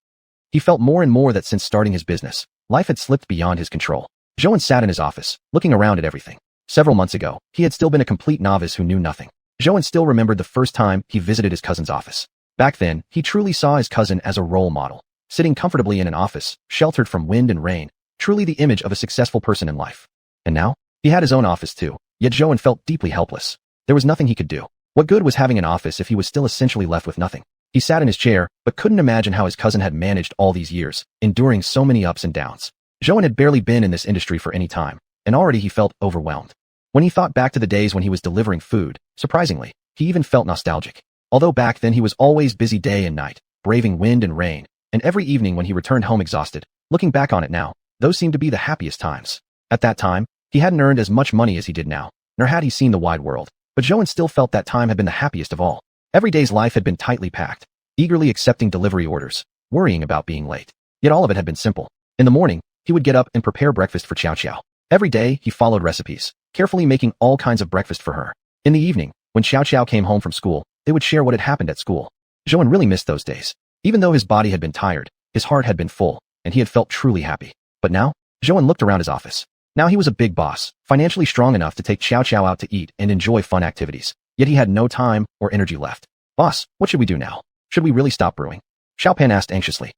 He felt more and more that since starting his business, life had slipped beyond his control. Joanne sat in his office, looking around at everything. Several months ago, he had still been a complete novice who knew nothing. Joanne still remembered the first time he visited his cousin's office. Back then, he truly saw his cousin as a role model, sitting comfortably in an office, sheltered from wind and rain, truly the image of a successful person in life. And now, he had his own office too, yet Joanne felt deeply helpless. There was nothing he could do. What good was having an office if he was still essentially left with nothing? He sat in his chair, but couldn't imagine how his cousin had managed all these years, enduring so many ups and downs. Joanne had barely been in this industry for any time, and already he felt overwhelmed. When he thought back to the days when he was delivering food, surprisingly, he even felt nostalgic. Although back then he was always busy day and night, braving wind and rain, and every evening when he returned home exhausted, looking back on it now, those seemed to be the happiest times. At that time, he hadn't earned as much money as he did now, nor had he seen the wide world, but Joanne still felt that time had been the happiest of all. Every day's life had been tightly packed, eagerly accepting delivery orders, worrying about being late. Yet all of it had been simple. In the morning, he would get up and prepare breakfast for Xiao. Every day, he followed recipes, carefully making all kinds of breakfast for her. In the evening, when Xiao came home from school, they would share what had happened at school. Joanne really missed those days. Even though his body had been tired, his heart had been full, and he had felt truly happy. But now, Joanne looked around his office. Now he was a big boss, financially strong enough to take Xiao out to eat and enjoy fun activities. Yet he had no time or energy left. Boss, what should we do now? Should we really stop brewing? Xiaopan asked anxiously.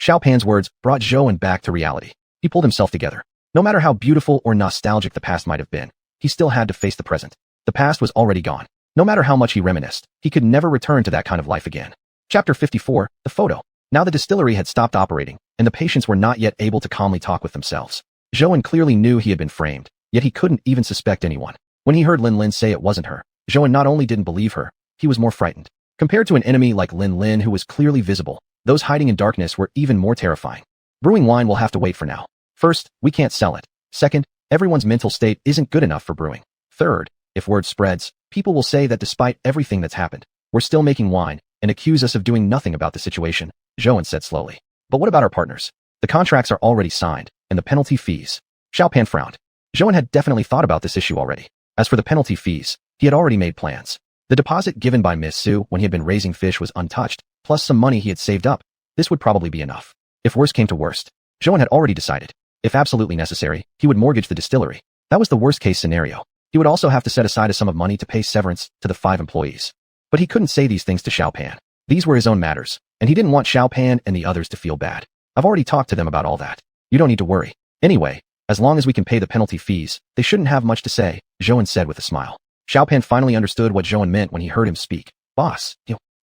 Xiaopan's words brought Joanne back to reality. He pulled himself together. No matter how beautiful or nostalgic the past might have been, he still had to face the present. The past was already gone. No matter how much he reminisced, he could never return to that kind of life again. Chapter 54, The Photo. Now the distillery had stopped operating, and the patients were not yet able to calmly talk with themselves. Joanne clearly knew he had been framed, yet he couldn't even suspect anyone. When he heard Lin say it wasn't her, Joanne not only didn't believe her, he was more frightened. Compared to an enemy like Lin who was clearly visible, those hiding in darkness were even more terrifying. Brewing wine will have to wait for now. First, we can't sell it. Second, Everyone's mental state isn't good enough for brewing. Third, if word spreads, people will say that despite everything that's happened, we're still making wine and accuse us of doing nothing about the situation, Zhouan said slowly. But what about our partners? The contracts are already signed, and the penalty fees. Xiaopan frowned. Zhouan had definitely thought about this issue already. As for the penalty fees, he had already made plans. The deposit given by Miss Su when he had been raising fish was untouched, plus some money he had saved up. This would probably be enough. If worst came to worst, Zhouan had already decided. If absolutely necessary, he would mortgage the distillery. That was the worst-case scenario. He would also have to set aside a sum of money to pay severance to the 5 employees. But he couldn't say these things to Xiaopan. These were his own matters, and he didn't want Xiaopan and the others to feel bad. I've already talked to them about all that. You don't need to worry. Anyway, as long as we can pay the penalty fees, they shouldn't have much to say, Zhouan said with a smile. Xiaopan finally understood what Zhouan meant when he heard him speak. Boss,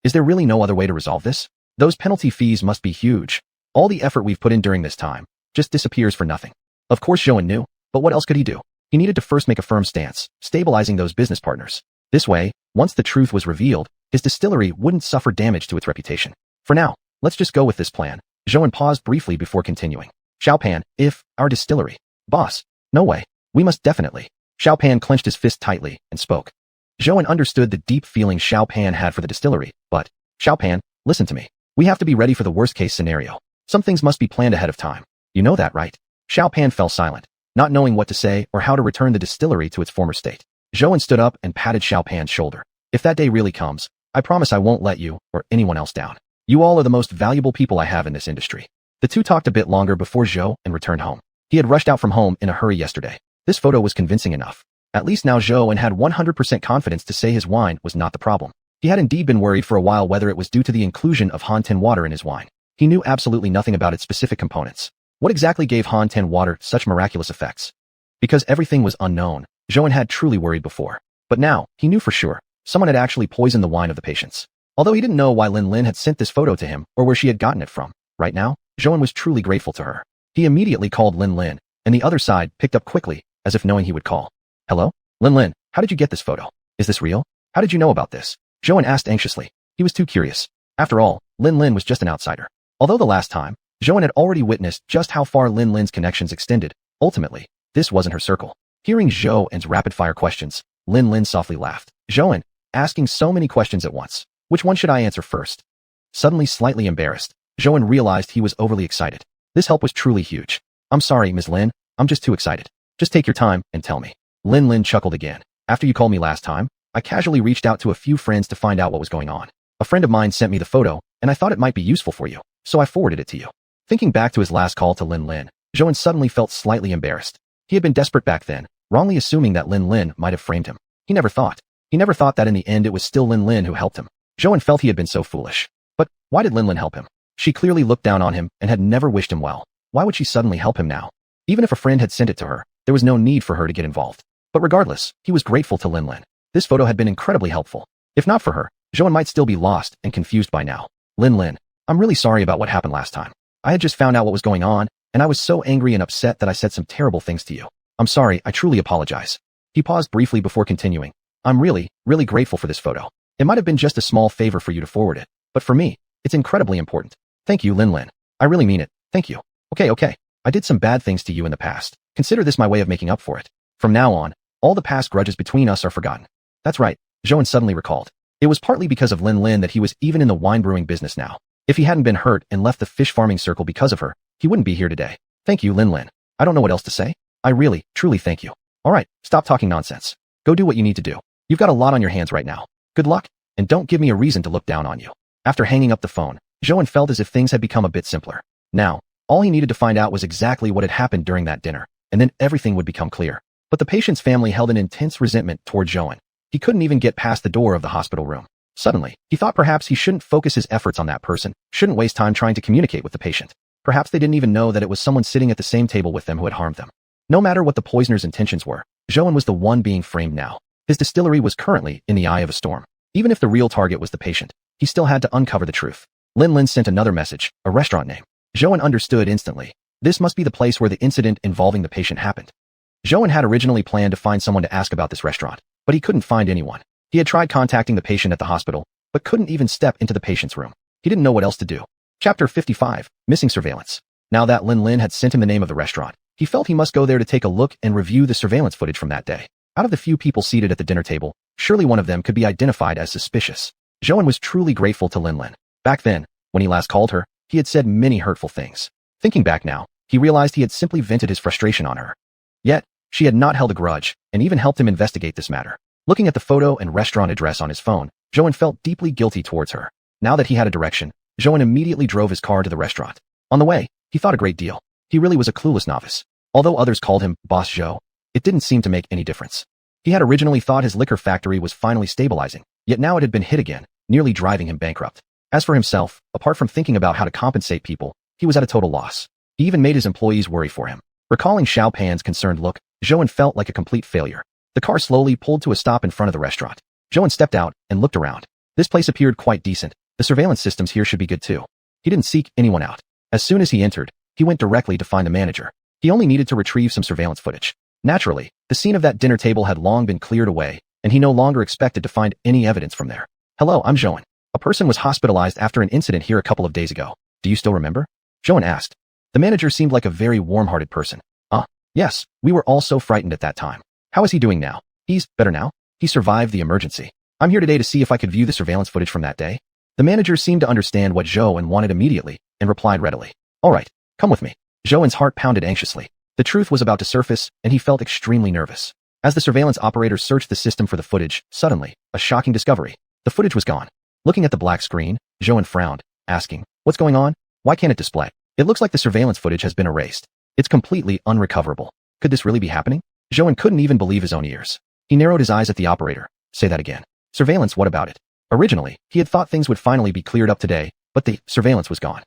is there really no other way to resolve this? Those penalty fees must be huge. All the effort we've put in during this time just disappears for nothing. Of course Zhouan knew, but what else could he do? He needed to first make a firm stance, stabilizing those business partners. This way, once the truth was revealed, his distillery wouldn't suffer damage to its reputation. For now, let's just go with this plan. Zhouan paused briefly before continuing. Xiaopan, if our distillery. Boss, no way. We must definitely. Xiaopan clenched his fist tightly and spoke. Zhouan understood the deep feeling Xiaopan had for the distillery, but, Xiaopan, listen to me. We have to be ready for the worst-case scenario. Some things must be planned ahead of time. You know that, right? Xiaopan fell silent, not knowing what to say or how to return the distillery to its former state. Zhouan stood up and patted Xiaopan's shoulder. If that day really comes, I promise I won't let you or anyone else down. You all are the most valuable people I have in this industry. The two talked a bit longer before Zhou and returned home. He had rushed out from home in a hurry yesterday. This photo was convincing enough. At least now Zhou had 100% confidence to say his wine was not the problem. He had indeed been worried for a while whether it was due to the inclusion of Han10 water in his wine. He knew absolutely nothing about its specific components. What exactly gave Han10 water such miraculous effects? Because everything was unknown, Zhou had truly worried before. But now, he knew for sure, someone had actually poisoned the wine of the patients. Although he didn't know why Lin had sent this photo to him or where she had gotten it from, right now, Zhou was truly grateful to her. He immediately called Lin, and the other side picked up quickly, as if knowing he would call. Hello? Lin, how did you get this photo? Is this real? How did you know about this? Zhou asked anxiously. He was too curious. After all, Lin was just an outsider. Although the last time, Zhou had already witnessed just how far Lin's connections extended, ultimately, this wasn't her circle. Hearing Zhou's rapid-fire questions, Lin softly laughed. Zhou, asking so many questions at once. Which one should I answer first? Suddenly slightly embarrassed, Zhou realized he was overly excited. This help was truly huge. I'm sorry, Ms. Lin, I'm just too excited. Just take your time and tell me. Lin chuckled again. After you called me last time, I casually reached out to a few friends to find out what was going on. A friend of mine sent me the photo, and I thought it might be useful for you, so I forwarded it to you. Thinking back to his last call to Lin, Zhou suddenly felt slightly embarrassed. He had been desperate back then, wrongly assuming that Lin might have framed him. He never thought that in the end it was still Lin who helped him. Zhou felt he had been so foolish. But why did Lin help him? She clearly looked down on him and had never wished him well. Why would she suddenly help him now? Even if a friend had sent it to her, there was no need for her to get involved. But regardless, he was grateful to Lin. This photo had been incredibly helpful. If not for her, Zhou might still be lost and confused by now. Lin, I'm really sorry about what happened last time. I had just found out what was going on, and I was so angry and upset that I said some terrible things to you. I'm sorry, I truly apologize. He paused briefly before continuing. I'm really grateful for this photo. It might have been just a small favor for you to forward it, but for me, it's incredibly important. Thank you, Lin. I really mean it. Thank you. Okay. I did some bad things to you in the past. Consider this my way of making up for it. From now on, all the past grudges between us are forgotten. That's right, Zhou suddenly recalled. It was partly because of Lin that he was even in the wine brewing business now. If he hadn't been hurt and left the fish farming circle because of her, he wouldn't be here today. Thank you, Lin. I don't know what else to say. I really, truly thank you. Alright, stop talking nonsense. Go do what you need to do. You've got a lot on your hands right now. Good luck, and don't give me a reason to look down on you. After hanging up the phone, Zhou felt as if things had become a bit simpler. Now, all he needed to find out was exactly what had happened during that dinner, and then everything would become clear. But the patient's family held an intense resentment toward Zhou. He couldn't even get past the door of the hospital room. Suddenly, he thought perhaps he shouldn't focus his efforts on that person, shouldn't waste time trying to communicate with the patient. Perhaps they didn't even know that it was someone sitting at the same table with them who had harmed them. No matter what the poisoner's intentions were, Zhou was the one being framed now. His distillery was currently in the eye of a storm. Even if the real target was the patient, he still had to uncover the truth. Lin sent another message, a restaurant name. Zhou understood instantly. This must be the place where the incident involving the patient happened. Zhou had originally planned to find someone to ask about this restaurant, but he couldn't find anyone. He had tried contacting the patient at the hospital, but couldn't even step into the patient's room. He didn't know what else to do. Chapter 55, Missing Surveillance. Now that Lin had sent him the name of the restaurant, He felt he must go there to take a look and review the surveillance footage from that day. Out of the few people seated at the dinner table, surely one of them could be identified as suspicious. Zhou was truly grateful to Lin. Back then, when he last called her, he had said many hurtful things. Thinking back now, he realized he had simply vented his frustration on her. Yet, she had not held a grudge, and even helped him investigate this matter. Looking at the photo and restaurant address on his phone, Zhou felt deeply guilty towards her. Now that he had a direction, Zhou immediately drove his car to the restaurant. On the way, he thought a great deal. He really was a clueless novice. Although others called him Boss Zhou, it didn't seem to make any difference. He had originally thought his liquor factory was finally stabilizing, yet now it had been hit again, nearly driving him bankrupt. As for himself, apart from thinking about how to compensate people, he was at a total loss. He even made his employees worry for him. Recalling Xiao Pan's concerned look, Zhou felt like a complete failure. The car slowly pulled to a stop in front of the restaurant. Zhou stepped out and looked around. This place appeared quite decent. The surveillance systems here should be good too. He didn't seek anyone out. As soon as he entered, he went directly to find the manager. He only needed to retrieve some surveillance footage. Naturally, the scene of that dinner table had long been cleared away, and he no longer expected to find any evidence from there. Hello, I'm Zhou. A person was hospitalized after an incident here a couple of days ago. Do you still remember? Zhou asked. The manager seemed like a very warm-hearted person. Yes, we were all so frightened at that time. How is he doing now? He's better now. He survived the emergency. I'm here today to see if I could view the surveillance footage from that day. The manager seemed to understand what Zhou wanted immediately, and replied readily. All right, come with me. Zhou's heart pounded anxiously. The truth was about to surface, and he felt extremely nervous. As the surveillance operator searched the system for the footage, suddenly, a shocking discovery. The footage was gone. Looking at the black screen, Zhou frowned, asking, what's going on? Why can't it display? It looks like the surveillance footage has been erased. It's completely unrecoverable. Could this really be happening? Zhou couldn't even believe his own ears. He narrowed his eyes at the operator. Say that again. Surveillance, what about it? Originally, he had thought things would finally be cleared up today, but the surveillance was gone.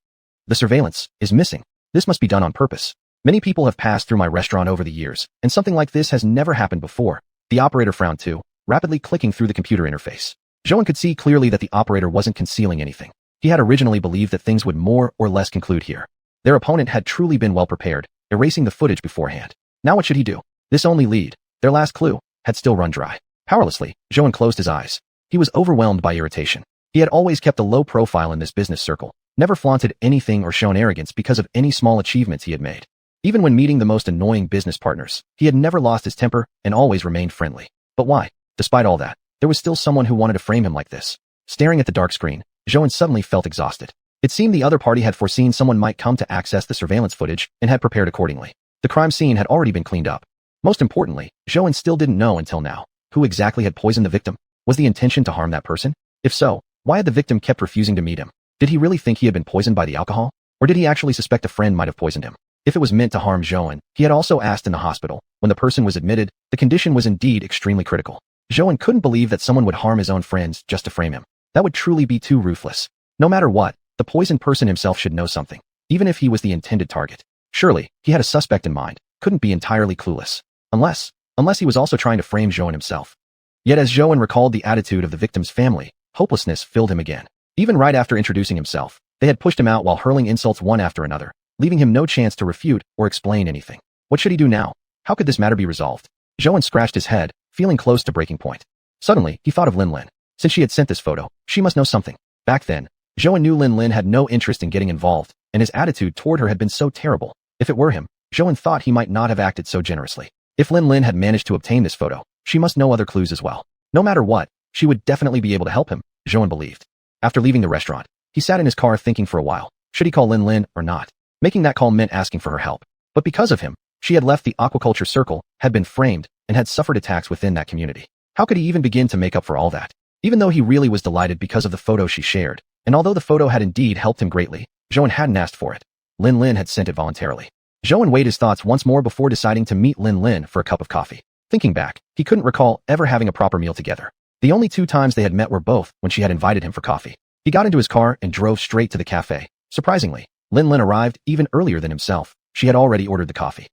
The surveillance is missing. This must be done on purpose. Many people have passed through my restaurant over the years, and something like this has never happened before. The operator frowned too, rapidly clicking through the computer interface. Zhou could see clearly that the operator wasn't concealing anything. He had originally believed that things would more or less conclude here. Their opponent had truly been well prepared, erasing the footage beforehand. Now what should he do? This only lead, their last clue, had still run dry. Powerlessly, Zhou closed his eyes. He was overwhelmed by irritation. He had always kept a low profile in this business circle, never flaunted anything or shown arrogance because of any small achievements he had made. Even when meeting the most annoying business partners, he had never lost his temper and always remained friendly. But why? Despite all that, there was still someone who wanted to frame him like this. Staring at the dark screen, Zhou suddenly felt exhausted. It seemed the other party had foreseen someone might come to access the surveillance footage and had prepared accordingly. The crime scene had already been cleaned up. Most importantly, Zhou still didn't know until now who exactly had poisoned the victim. Was the intention to harm that person? If so, why had the victim kept refusing to meet him? Did he really think he had been poisoned by the alcohol? Or did he actually suspect a friend might have poisoned him? If it was meant to harm Zhou, he had also asked in the hospital. When the person was admitted, the condition was indeed extremely critical. Zhou couldn't believe that someone would harm his own friends just to frame him. That would truly be too ruthless. No matter what, the poisoned person himself should know something, even if he was the intended target. Surely, he had a suspect in mind, couldn't be entirely clueless. Unless he was also trying to frame Zhou himself. Yet as Zhou recalled the attitude of the victim's family, hopelessness filled him again. Even right after introducing himself, they had pushed him out while hurling insults one after another, leaving him no chance to refute or explain anything. What should he do now? How could this matter be resolved? Zhou scratched his head, feeling close to breaking point. Suddenly, he thought of Lin. Since she had sent this photo, she must know something. Back then, Zhou knew Lin had no interest in getting involved, and his attitude toward her had been so terrible. If it were him, Zhou thought he might not have acted so generously. If Lin had managed to obtain this photo, she must know other clues as well. No matter what, she would definitely be able to help him, Zhou believed. After leaving the restaurant, he sat in his car thinking for a while. Should he call Lin or not? Making that call meant asking for her help. But because of him, she had left the aquaculture circle, had been framed, and had suffered attacks within that community. How could he even begin to make up for all that? Even though he really was delighted because of the photo she shared, and although the photo had indeed helped him greatly, Zhou hadn't asked for it. Lin had sent it voluntarily. Zhou weighed his thoughts once more before deciding to meet Lin for a cup of coffee. Thinking back, he couldn't recall ever having a proper meal together. The only 2 times they had met were both when she had invited him for coffee. He got into his car and drove straight to the cafe. Surprisingly, Lin arrived even earlier than himself. She had already ordered the coffee.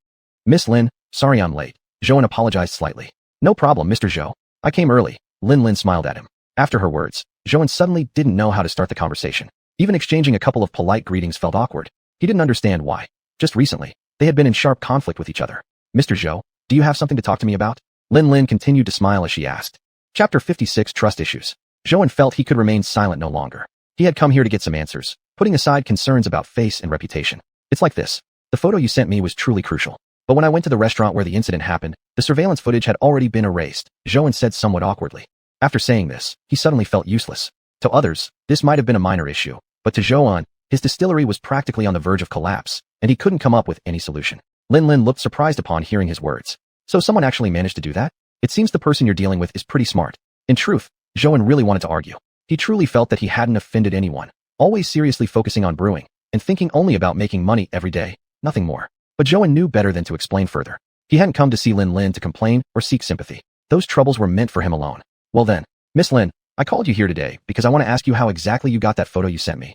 Miss Lin, sorry I'm late. Zhou apologized slightly. No problem, Mr. Zhou. I came early. Lin smiled at him. After her words, Zhou suddenly didn't know how to start the conversation. Even exchanging a couple of polite greetings felt awkward. He didn't understand why. Just recently, they had been in sharp conflict with each other. Mr. Zhou, do you have something to talk to me about? Lin continued to smile as she asked. Chapter 56 Trust Issues. Zhou felt he could remain silent no longer. He had come here to get some answers, putting aside concerns about face and reputation. It's like this. The photo you sent me was truly crucial. But when I went to the restaurant where the incident happened, the surveillance footage had already been erased, Zhou said somewhat awkwardly. After saying this, he suddenly felt useless. To others, this might have been a minor issue, but to Zhou, his distillery was practically on the verge of collapse, and he couldn't come up with any solution. Lin looked surprised upon hearing his words. So someone actually managed to do that? It seems the person you're dealing with is pretty smart. In truth, Zhou really wanted to argue. He truly felt that he hadn't offended anyone, always seriously focusing on brewing, and thinking only about making money every day, nothing more. But Zhou knew better than to explain further. He hadn't come to see Lin to complain or seek sympathy. Those troubles were meant for him alone. Well then, Miss Lin, I called you here today because I want to ask you how exactly you got that photo you sent me.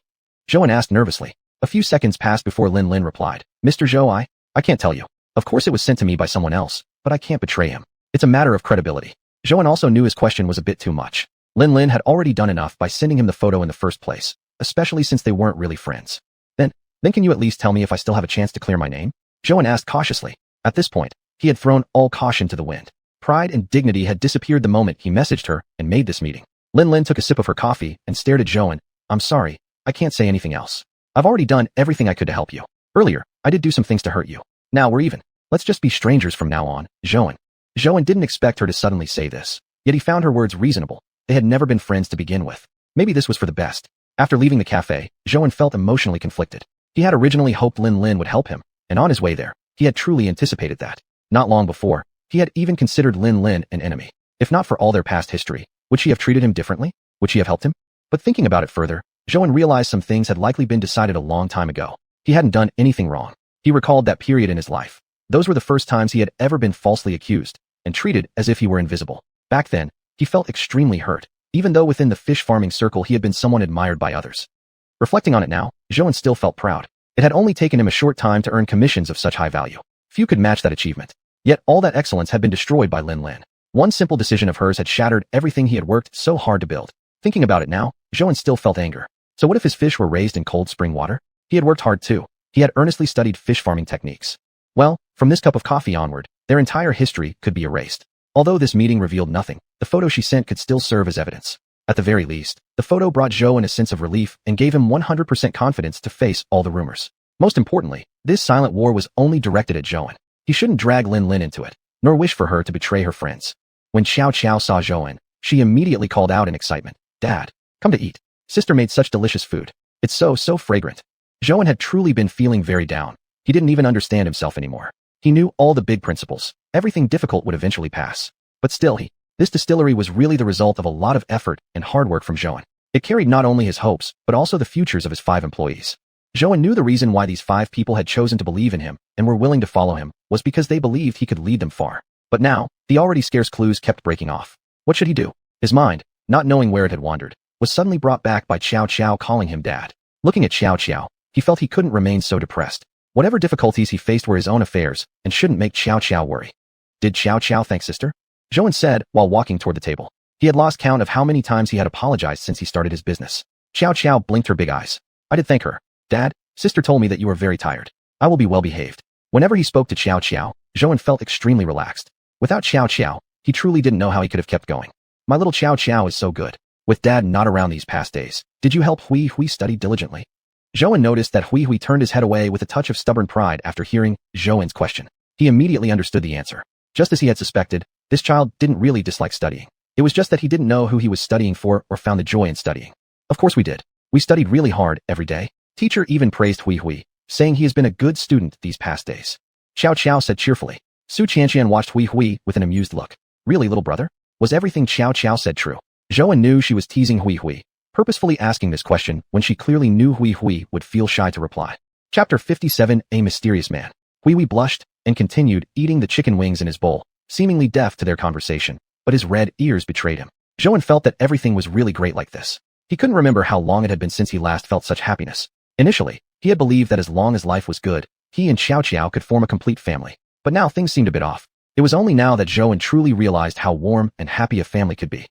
Zhou asked nervously. A few seconds passed before Lin replied. Mr. Zhou, I can't tell you. Of course it was sent to me by someone else, but I can't betray him. It's a matter of credibility. Zhou also knew his question was a bit too much. Lin had already done enough by sending him the photo in the first place, especially since they weren't really friends. Then can you at least tell me if I still have a chance to clear my name? Zhou asked cautiously. At this point, he had thrown all caution to the wind. Pride and dignity had disappeared the moment he messaged her and made this meeting. Lin took a sip of her coffee and stared at Zhou. I'm sorry, I can't say anything else. I've already done everything I could to help you. Earlier, I did do some things to hurt you. Now we're even. Let's just be strangers from now on, Zhou. Zhou didn't expect her to suddenly say this, yet he found her words reasonable. They had never been friends to begin with. Maybe this was for the best. After leaving the cafe, Zhou felt emotionally conflicted. He had originally hoped Lin would help him, and on his way there, he had truly anticipated that. Not long before, he had even considered Lin an enemy. If not for all their past history, would she have treated him differently? Would she have helped him? But thinking about it further, Zhou realized some things had likely been decided a long time ago. He hadn't done anything wrong. He recalled that period in his life. Those were the first times he had ever been falsely accused and treated as if he were invisible. Back then, he felt extremely hurt, even though within the fish farming circle he had been someone admired by others. Reflecting on it now, Zhou still felt proud. It had only taken him a short time to earn commissions of such high value. Few could match that achievement. Yet all that excellence had been destroyed by Lin. One simple decision of hers had shattered everything he had worked so hard to build. Thinking about it now, Zhou still felt anger. So what if his fish were raised in cold spring water? He had worked hard too. He had earnestly studied fish farming techniques. Well, from this cup of coffee onward, their entire history could be erased. Although this meeting revealed nothing, the photo she sent could still serve as evidence. At the very least, the photo brought Zhou a sense of relief and gave him 100% confidence to face all the rumors. Most importantly, this silent war was only directed at Zhou. He shouldn't drag Lin into it, nor wish for her to betray her friends. When Xiao saw Zhou, she immediately called out in excitement, Dad, come to eat. Sister made such delicious food. It's so fragrant. Zhou had truly been feeling very down. He didn't even understand himself anymore. He knew all the big principles. Everything difficult would eventually pass. But still this distillery was really the result of a lot of effort and hard work from Zhou. It carried not only his hopes, but also the futures of his 5 employees. Zhou knew the reason why these 5 people had chosen to believe in him and were willing to follow him was because they believed he could lead them far. But now, the already scarce clues kept breaking off. What should he do? His mind, not knowing where it had wandered, was suddenly brought back by Xiao calling him Dad. Looking at Xiao, he felt he couldn't remain so depressed. Whatever difficulties he faced were his own affairs and shouldn't make Xiao worry. Did Xiao thank sister? Zhou said while walking toward the table. He had lost count of how many times he had apologized since he started his business. Xiao blinked her big eyes. I did thank her. Dad, sister told me that you were very tired. I will be well behaved. Whenever he spoke to Xiao, Zhou felt extremely relaxed. Without Xiao, he truly didn't know how he could have kept going. My little Xiao is so good. With Dad not around these past days, did you help Hui study diligently? Zhou noticed that Hui turned his head away with a touch of stubborn pride after hearing Zhou's question. He immediately understood the answer. Just as he had suspected, this child didn't really dislike studying. It was just that he didn't know who he was studying for or found the joy in studying. Of course we did. We studied really hard every day. Teacher even praised Hui, saying he has been a good student these past days. Xiao said cheerfully. Xiuxian watched Hui with an amused look. Really, little brother? Was everything Xiao said true? Zhou knew she was teasing Hui, purposefully asking this question when she clearly knew Hui would feel shy to reply. Chapter 57, A Mysterious Man. Hui blushed and continued eating the chicken wings in his bowl, seemingly deaf to their conversation, but his red ears betrayed him. Zhou felt that everything was really great like this. He couldn't remember how long it had been since he last felt such happiness. Initially, he had believed that as long as life was good, he and Xiao could form a complete family. But now things seemed a bit off. It was only now that Zhou truly realized how warm and happy a family could be.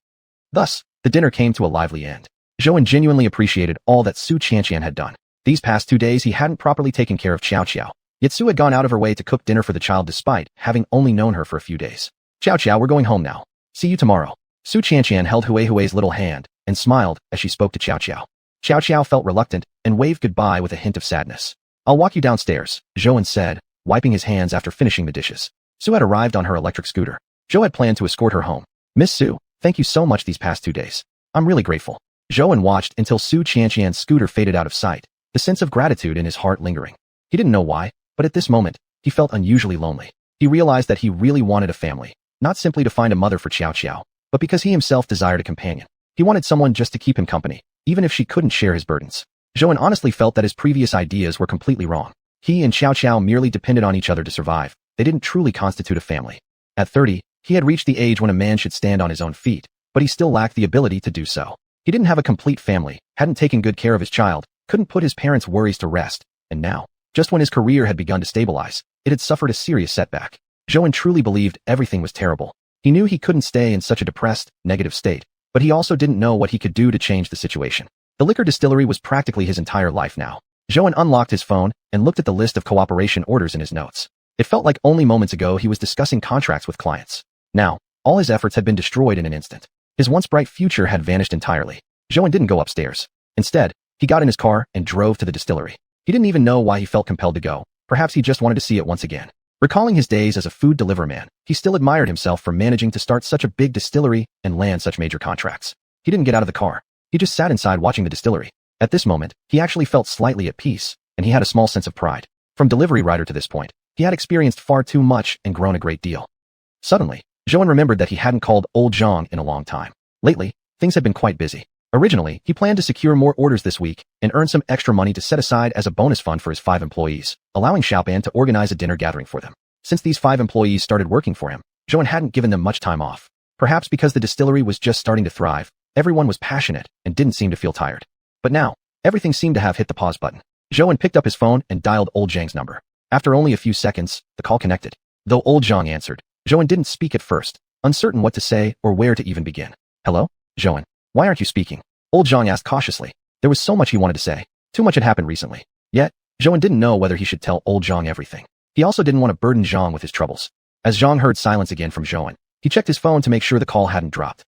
Thus, the dinner came to a lively end. Zhou genuinely appreciated all that xiuxian had done. These past 2 days he hadn't properly taken care of Xiao. Yet Su had gone out of her way to cook dinner for the child despite having only known her for a few days. Xiao, we're going home now. See you tomorrow. Xiuxian held Hui's little hand and smiled as she spoke to Xiao. Xiao felt reluctant and waved goodbye with a hint of sadness. I'll walk you downstairs, Zhou said, wiping his hands after finishing the dishes. Sue had arrived on her electric scooter. Zhou had planned to escort her home. "Miss Sue, thank you so much these past 2 days. I'm really grateful." Zhou watched until xiuxian's scooter faded out of sight, the sense of gratitude in his heart lingering. He didn't know why, but at this moment, he felt unusually lonely. He realized that he really wanted a family, not simply to find a mother for Xiao, but because he himself desired a companion. He wanted someone just to keep him company, even if she couldn't share his burdens. Zhou honestly felt that his previous ideas were completely wrong. He and Xiao merely depended on each other to survive. They didn't truly constitute a family. At 30, he had reached the age when a man should stand on his own feet, but he still lacked the ability to do so. He didn't have a complete family, hadn't taken good care of his child, couldn't put his parents' worries to rest, and now, just when his career had begun to stabilize, it had suffered a serious setback. Zhou truly believed everything was terrible. He knew he couldn't stay in such a depressed, negative state, but he also didn't know what he could do to change the situation. The liquor distillery was practically his entire life now. Zhou unlocked his phone and looked at the list of cooperation orders in his notes. It felt like only moments ago he was discussing contracts with clients. Now, all his efforts had been destroyed in an instant. His once bright future had vanished entirely. Zhou didn't go upstairs. Instead, he got in his car and drove to the distillery. He didn't even know why he felt compelled to go. Perhaps he just wanted to see it once again. Recalling his days as a food deliveryman, he still admired himself for managing to start such a big distillery and land such major contracts. He didn't get out of the car. He just sat inside watching the distillery. At this moment, he actually felt slightly at peace, and he had a small sense of pride. From delivery rider to this point, he had experienced far too much and grown a great deal. Suddenly, Zhou remembered that he hadn't called old Zhang in a long time. Lately, things had been quite busy. Originally, he planned to secure more orders this week and earn some extra money to set aside as a bonus fund for his 5 employees, allowing Xiaopan to organize a dinner gathering for them. Since these 5 employees started working for him, Zhou hadn't given them much time off. Perhaps because the distillery was just starting to thrive, everyone was passionate and didn't seem to feel tired. But now, everything seemed to have hit the pause button. Zhou picked up his phone and dialed old Zhang's number. After only a few seconds, the call connected. Though old Zhang answered, Zhou didn't speak at first, uncertain what to say or where to even begin. "Hello, Zhou, why aren't you speaking?" Old Zhang asked cautiously. There was so much he wanted to say. Too much had happened recently. Yet, Zhou didn't know whether he should tell old Zhang everything. He also didn't want to burden Zhang with his troubles. As Zhang heard silence again from Zhou, he checked his phone to make sure the call hadn't dropped.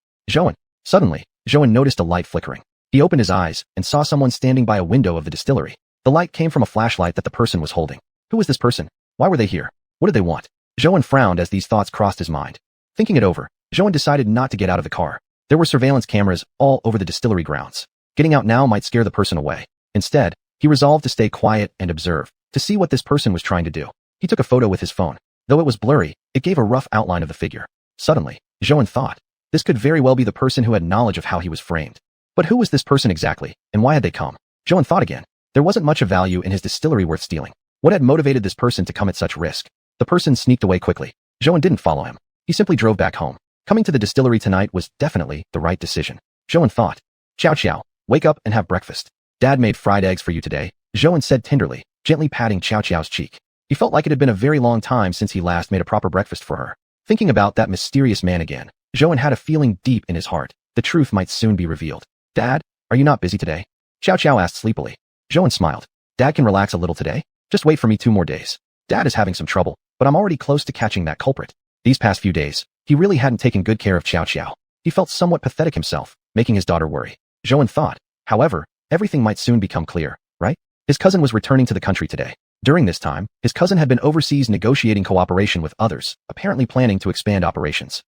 Suddenly, Zhou noticed a light flickering. He opened his eyes and saw someone standing by a window of the distillery. The light came from a flashlight that the person was holding. Who was this person? Why were they here? What did they want? Zhou frowned as these thoughts crossed his mind. Thinking it over, Zhou decided not to get out of the car. There were surveillance cameras all over the distillery grounds. Getting out now might scare the person away. Instead, he resolved to stay quiet and observe, to see what this person was trying to do. He took a photo with his phone. Though it was blurry, it gave a rough outline of the figure. Suddenly, Zhou thought, this could very well be the person who had knowledge of how he was framed. But who was this person exactly, and why had they come? Zhou thought again. There wasn't much of value in his distillery worth stealing. What had motivated this person to come at such risk? The person sneaked away quickly. Zhou didn't follow him. He simply drove back home. Coming to the distillery tonight was definitely the right decision. Zhou thought. Xiao, wake up and have breakfast. Dad made fried eggs for you today, Zhou said tenderly, gently patting Xiao's cheek. He felt like it had been a very long time since he last made a proper breakfast for her. Thinking about that mysterious man again, Zhou had a feeling deep in his heart. The truth might soon be revealed. Dad, are you not busy today? Xiao asked sleepily. Zhou smiled. Dad can relax a little today? Just wait for me 2 more days. Dad is having some trouble, but I'm already close to catching that culprit. These past few days, he really hadn't taken good care of Xiao. He felt somewhat pathetic himself, making his daughter worry. Zhou thought. However, everything might soon become clear, right? His cousin was returning to the country today. During this time, his cousin had been overseas negotiating cooperation with others, apparently planning to expand operations.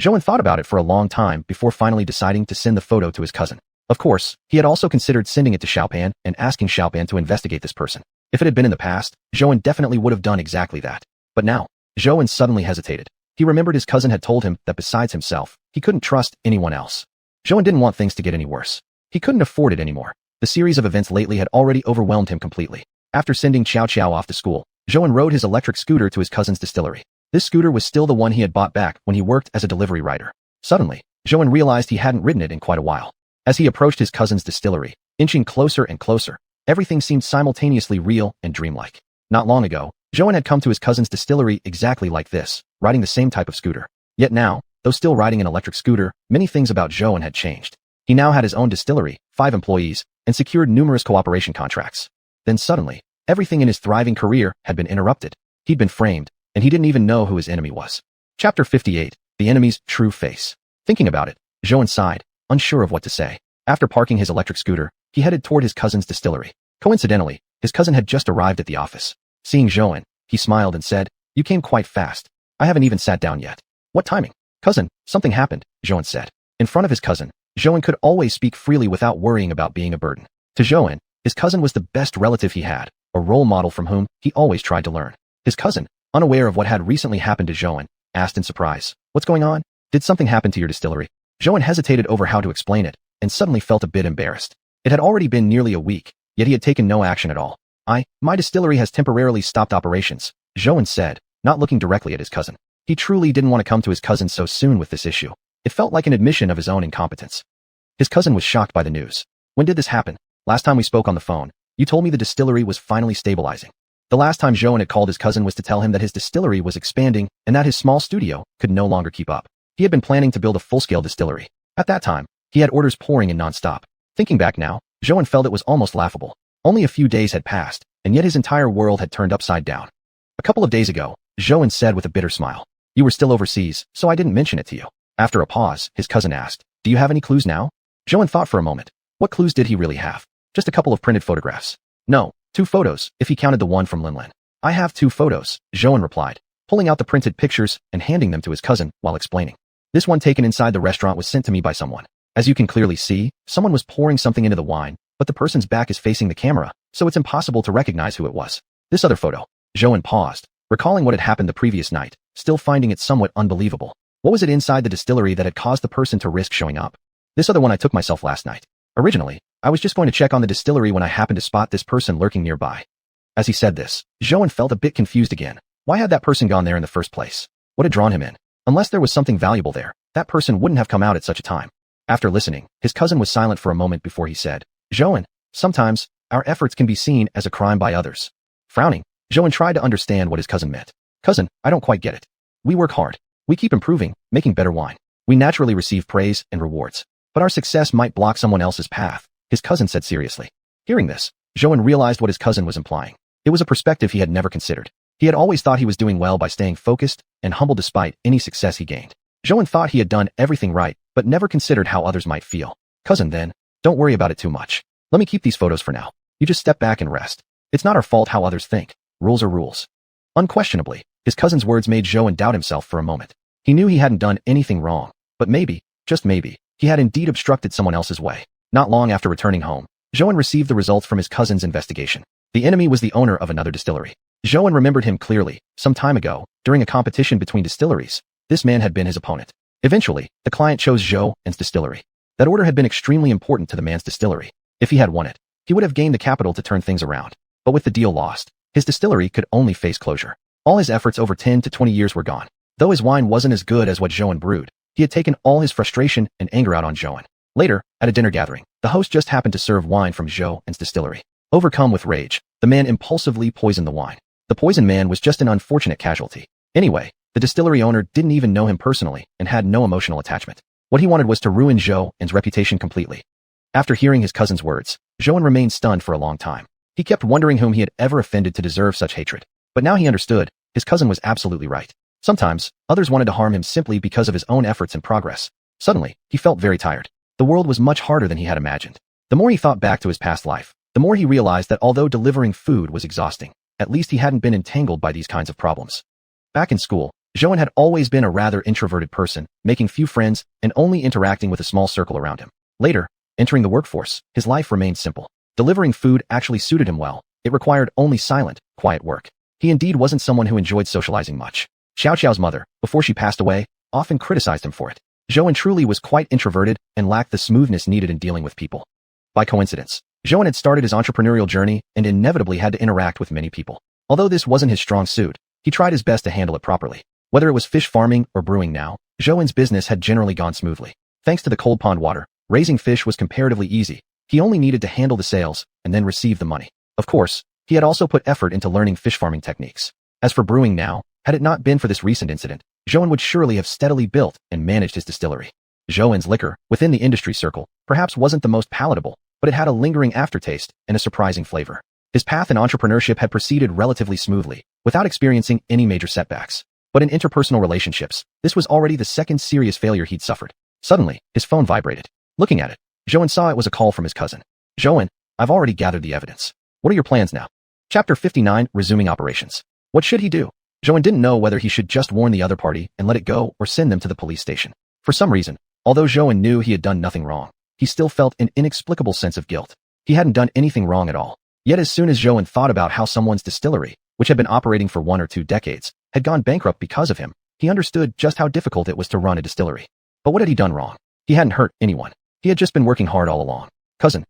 Zhou thought about it for a long time before finally deciding to send the photo to his cousin. Of course, he had also considered sending it to Xiaopan and asking Xiaopan to investigate this person. If it had been in the past, Zhou definitely would have done exactly that. But now, Zhou suddenly hesitated. He remembered his cousin had told him that besides himself, he couldn't trust anyone else. Zhou didn't want things to get any worse. He couldn't afford it anymore. The series of events lately had already overwhelmed him completely. After sending Xiao off to school, Zhou rode his electric scooter to his cousin's distillery. This scooter was still the one he had bought back when he worked as a delivery rider. Suddenly, Zhou realized he hadn't ridden it in quite a while. As he approached his cousin's distillery, inching closer and closer, everything seemed simultaneously real and dreamlike. Not long ago, Zhou had come to his cousin's distillery exactly like this, riding the same type of scooter. Yet now, though still riding an electric scooter, many things about Zhou had changed. He now had his own distillery, 5 employees, and secured numerous cooperation contracts. Then suddenly, everything in his thriving career had been interrupted. He'd been framed, and he didn't even know who his enemy was. Chapter 58, The Enemy's True Face. Thinking about it, Zhou sighed, unsure of what to say. After parking his electric scooter, he headed toward his cousin's distillery. Coincidentally, his cousin had just arrived at the office. Seeing Zhou, He smiled and said, "You came quite fast. I haven't even sat down yet." "What timing?" "Cousin, something happened," Zhouan said. In front of his cousin, Zhouan could always speak freely without worrying about being a burden. To Zhouan, his cousin was the best relative he had, a role model from whom he always tried to learn. His cousin, unaware of what had recently happened to Zhouan, asked in surprise, "What's going on? Did something happen to your distillery?" Zhouan hesitated over how to explain it, and suddenly felt a bit embarrassed. It had already been nearly a week, yet he had taken no action at all. My distillery has temporarily stopped operations," Zhouan said, not looking directly at his cousin. He truly didn't want to come to his cousin so soon with this issue. It felt like an admission of his own incompetence. His cousin was shocked by the news. "When did this happen? Last time we spoke on the phone, you told me the distillery was finally stabilizing." The last time Zhouan had called his cousin was to tell him that his distillery was expanding and that his small studio could no longer keep up. He had been planning to build a full-scale distillery. At that time, he had orders pouring in non-stop. Thinking back now, Zhouan felt it was almost laughable. Only a few days had passed, and yet his entire world had turned upside down. "A couple of days ago," Zhouan said with a bitter smile. "You were still overseas, so I didn't mention it to you." After a pause, his cousin asked, "Do you have any clues now?" Zhouan thought for a moment. What clues did he really have? Just a couple of printed photographs. "No, 2 photos, if he counted the one from Linlin." "I have 2 photos, Zhouan replied, pulling out the printed pictures and handing them to his cousin while explaining. "This one taken inside the restaurant was sent to me by someone. As you can clearly see, someone was pouring something into the wine, but the person's back is facing the camera, so it's impossible to recognize who it was. This other photo." Zhouan paused, recalling what had happened the previous night, still finding it somewhat unbelievable. What was it inside the distillery that had caused the person to risk showing up? "This other one I took myself last night. Originally, I was just going to check on the distillery when I happened to spot this person lurking nearby." As he said this, Zhouan felt a bit confused again. Why had that person gone there in the first place? What had drawn him in? Unless there was something valuable there, that person wouldn't have come out at such a time. After listening, his cousin was silent for a moment before he said, "Zhouan, sometimes, our efforts can be seen as a crime by others." Frowning, Zhouan tried to understand what his cousin meant. "Cousin, I don't quite get it. We work hard. We keep improving, making better wine. We naturally receive praise and rewards. But our success might block someone else's path," his cousin said seriously. Hearing this, Zhouan realized what his cousin was implying. It was a perspective he had never considered. He had always thought he was doing well by staying focused and humble despite any success he gained. Zhouan thought he had done everything right, but never considered how others might feel. "Cousin then, don't worry about it too much. Let me keep these photos for now. You just step back and rest. It's not our fault how others think. Rules are rules." Unquestionably, his cousin's words made Zhouan doubt himself for a moment. He knew he hadn't done anything wrong, but maybe, just maybe, he had indeed obstructed someone else's way. Not long after returning home, Zhouan received the results from his cousin's investigation. The enemy was the owner of another distillery. Zhouan remembered him clearly. Some time ago, during a competition between distilleries, this man had been his opponent. Eventually, the client chose Zhouan's distillery. That order had been extremely important to the man's distillery. If he had won it, he would have gained the capital to turn things around. But with the deal lost, his distillery could only face closure. All his efforts over 10 to 20 years were gone. Though his wine wasn't as good as what Zhouan brewed, he had taken all his frustration and anger out on Zhouan. Later, at a dinner gathering, the host just happened to serve wine from Zhouan's distillery. Overcome with rage, the man impulsively poisoned the wine. The poisoned man was just an unfortunate casualty. Anyway, the distillery owner didn't even know him personally and had no emotional attachment. What he wanted was to ruin Zhouan's reputation completely. After hearing his cousin's words, Zhouan remained stunned for a long time. He kept wondering whom he had ever offended to deserve such hatred. But now he understood, his cousin was absolutely right. Sometimes, others wanted to harm him simply because of his own efforts and progress. Suddenly, he felt very tired. The world was much harder than he had imagined. The more he thought back to his past life, the more he realized that although delivering food was exhausting, at least he hadn't been entangled by these kinds of problems. Back in school, Zhouan had always been a rather introverted person, making few friends and only interacting with a small circle around him. Later, entering the workforce, his life remained simple. Delivering food actually suited him well. It required only silent, quiet work. He indeed wasn't someone who enjoyed socializing much. Xiuxiao's mother, before she passed away, often criticized him for it. Zhouan truly was quite introverted and lacked the smoothness needed in dealing with people. By coincidence, Zhouan had started his entrepreneurial journey and inevitably had to interact with many people. Although this wasn't his strong suit, he tried his best to handle it properly. Whether it was fish farming or brewing now, Zhouan's business had generally gone smoothly. Thanks to the cold pond water, raising fish was comparatively easy. He only needed to handle the sales and then receive the money. Of course, he had also put effort into learning fish farming techniques. As for brewing now, had it not been for this recent incident, Zhouan would surely have steadily built and managed his distillery. Zhouan's liquor, within the industry circle, perhaps wasn't the most palatable, but it had a lingering aftertaste and a surprising flavor. His path in entrepreneurship had proceeded relatively smoothly, without experiencing any major setbacks. But in interpersonal relationships, this was already the second serious failure he'd suffered. Suddenly, his phone vibrated. Looking at it, Zhouan saw it was a call from his cousin. "Zhouan, I've already gathered the evidence. What are your plans now?" Chapter 59, Resuming Operations. What should he do? Zhou didn't know whether he should just warn the other party and let it go or send them to the police station. For some reason, although Zhou knew he had done nothing wrong, he still felt an inexplicable sense of guilt. He hadn't done anything wrong at all. Yet as soon as Zhou thought about how someone's distillery, which had been operating for 1 or 2 decades, had gone bankrupt because of him, he understood just how difficult it was to run a distillery. But what had he done wrong? He hadn't hurt anyone. He had just been working hard all along. Cousin,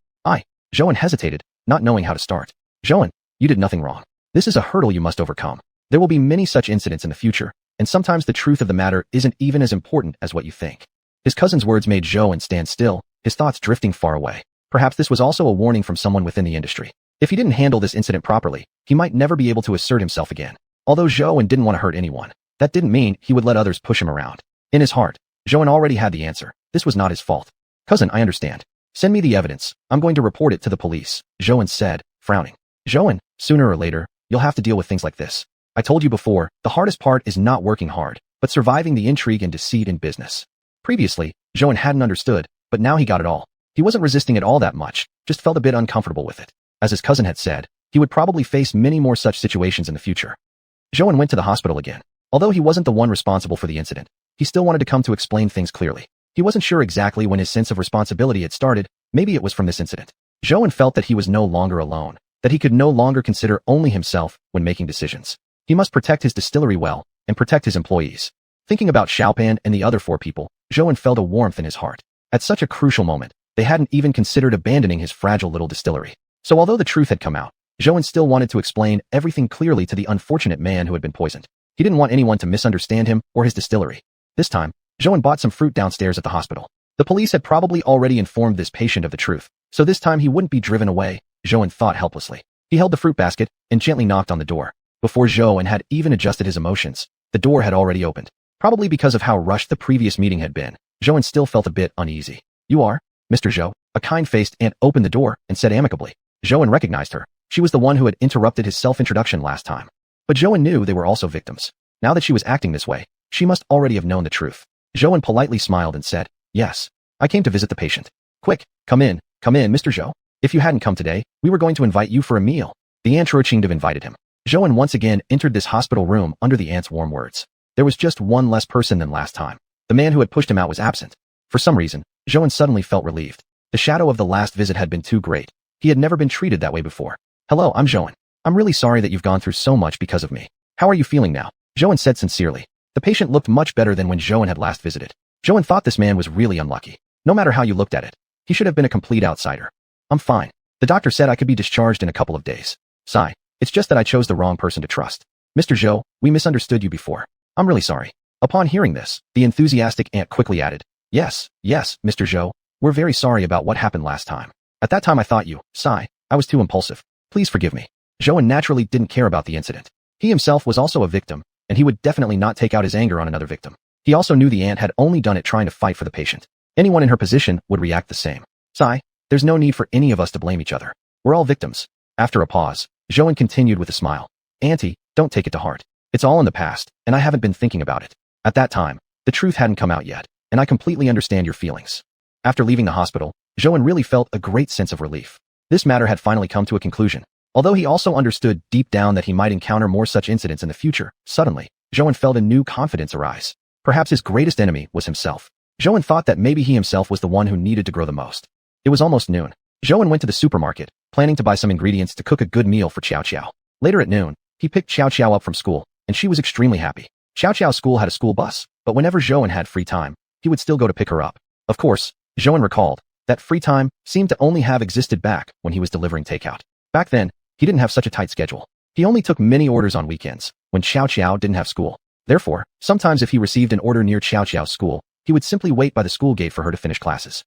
Zhou hesitated, not knowing how to start. Zhou, you did nothing wrong. This is a hurdle you must overcome. There will be many such incidents in the future, and sometimes the truth of the matter isn't even as important as what you think. His cousin's words made Zhou stand still, his thoughts drifting far away. Perhaps this was also a warning from someone within the industry. If he didn't handle this incident properly, he might never be able to assert himself again. Although Zhou didn't want to hurt anyone, that didn't mean he would let others push him around. In his heart, Zhou already had the answer. This was not his fault. Cousin, I understand. Send me the evidence. I'm going to report it to the police, Zhou said, frowning. Zhou, sooner or later, you'll have to deal with things like this. I told you before, the hardest part is not working hard, but surviving the intrigue and deceit in business. Previously, Zhou hadn't understood, but now he got it all. He wasn't resisting it all that much, just felt a bit uncomfortable with it. As his cousin had said, he would probably face many more such situations in the future. Zhou went to the hospital again. Although he wasn't the one responsible for the incident, he still wanted to come to explain things clearly. He wasn't sure exactly when his sense of responsibility had started. Maybe it was from this incident. Zhou felt that he was no longer alone, that he could no longer consider only himself when making decisions. He must protect his distillery well and protect his employees. Thinking about Xiaopan and the other 4 people, Zhou felt a warmth in his heart. At such a crucial moment, they hadn't even considered abandoning his fragile little distillery. So although the truth had come out, Zhou still wanted to explain everything clearly to the unfortunate man who had been poisoned. He didn't want anyone to misunderstand him or his distillery. This time, Zhou bought some fruit downstairs at the hospital. The police had probably already informed this patient of the truth, so this time he wouldn't be driven away, Zhou thought helplessly. He held the fruit basket and gently knocked on the door. Before Zhou had even adjusted his emotions, the door had already opened. Probably because of how rushed the previous meeting had been, Zhou still felt a bit uneasy. You are? Mr. Zhou, a kind-faced aunt opened the door and said amicably. Zhou recognized her. She was the one who had interrupted his self-introduction last time. But Zhou knew they were also victims. Now that she was acting this way, she must already have known the truth. Zhou politely smiled and said, yes, I came to visit the patient. Quick, come in, Mr. Zhou. If you hadn't come today, we were going to invite you for a meal. The aunt Xiuxian invited him. Zhou once again entered this hospital room under the aunt's warm words. There was just one less person than last time. The man who had pushed him out was absent. For some reason, Zhou suddenly felt relieved. The shadow of the last visit had been too great. He had never been treated that way before. Hello, I'm Zhou. I'm really sorry that you've gone through so much because of me. How are you feeling now? Zhou said sincerely. The patient looked much better than when Zhou had last visited. Zhou thought this man was really unlucky. No matter how you looked at it, he should have been a complete outsider. I'm fine. The doctor said I could be discharged in a couple of days. Sigh. It's just that I chose the wrong person to trust. Mr. Zhou, we misunderstood you before. I'm really sorry. Upon hearing this, the enthusiastic aunt quickly added, Yes, Mr. Zhou, we're very sorry about what happened last time. At that time I thought you, sigh, I was too impulsive. Please forgive me. Zhou naturally didn't care about the incident. He himself was also a victim, and he would definitely not take out his anger on another victim. He also knew the aunt had only done it trying to fight for the patient. Anyone in her position would react the same. Sigh, there's no need for any of us to blame each other. We're all victims. After a pause, Zhou continued with a smile. Auntie, don't take it to heart. It's all in the past, and I haven't been thinking about it. At that time, the truth hadn't come out yet, and I completely understand your feelings. After leaving the hospital, Zhou really felt a great sense of relief. This matter had finally come to a conclusion. Although he also understood deep down that he might encounter more such incidents in the future, suddenly, Zhou felt a new confidence arise. Perhaps his greatest enemy was himself. Zhou thought that maybe he himself was the one who needed to grow the most. It was almost noon. Zhou went to the supermarket, planning to buy some ingredients to cook a good meal for Xiao. Later at noon, he picked Xiao up from school, and she was extremely happy. Xiao's school had a school bus, but whenever Zhou had free time, he would still go to pick her up. Of course, Zhou recalled that free time seemed to only have existed back when he was delivering takeout. Back then, he didn't have such a tight schedule. He only took many orders on weekends, when Xiao didn't have school. Therefore, sometimes if he received an order near Xiao's school, he would simply wait by the school gate for her to finish classes.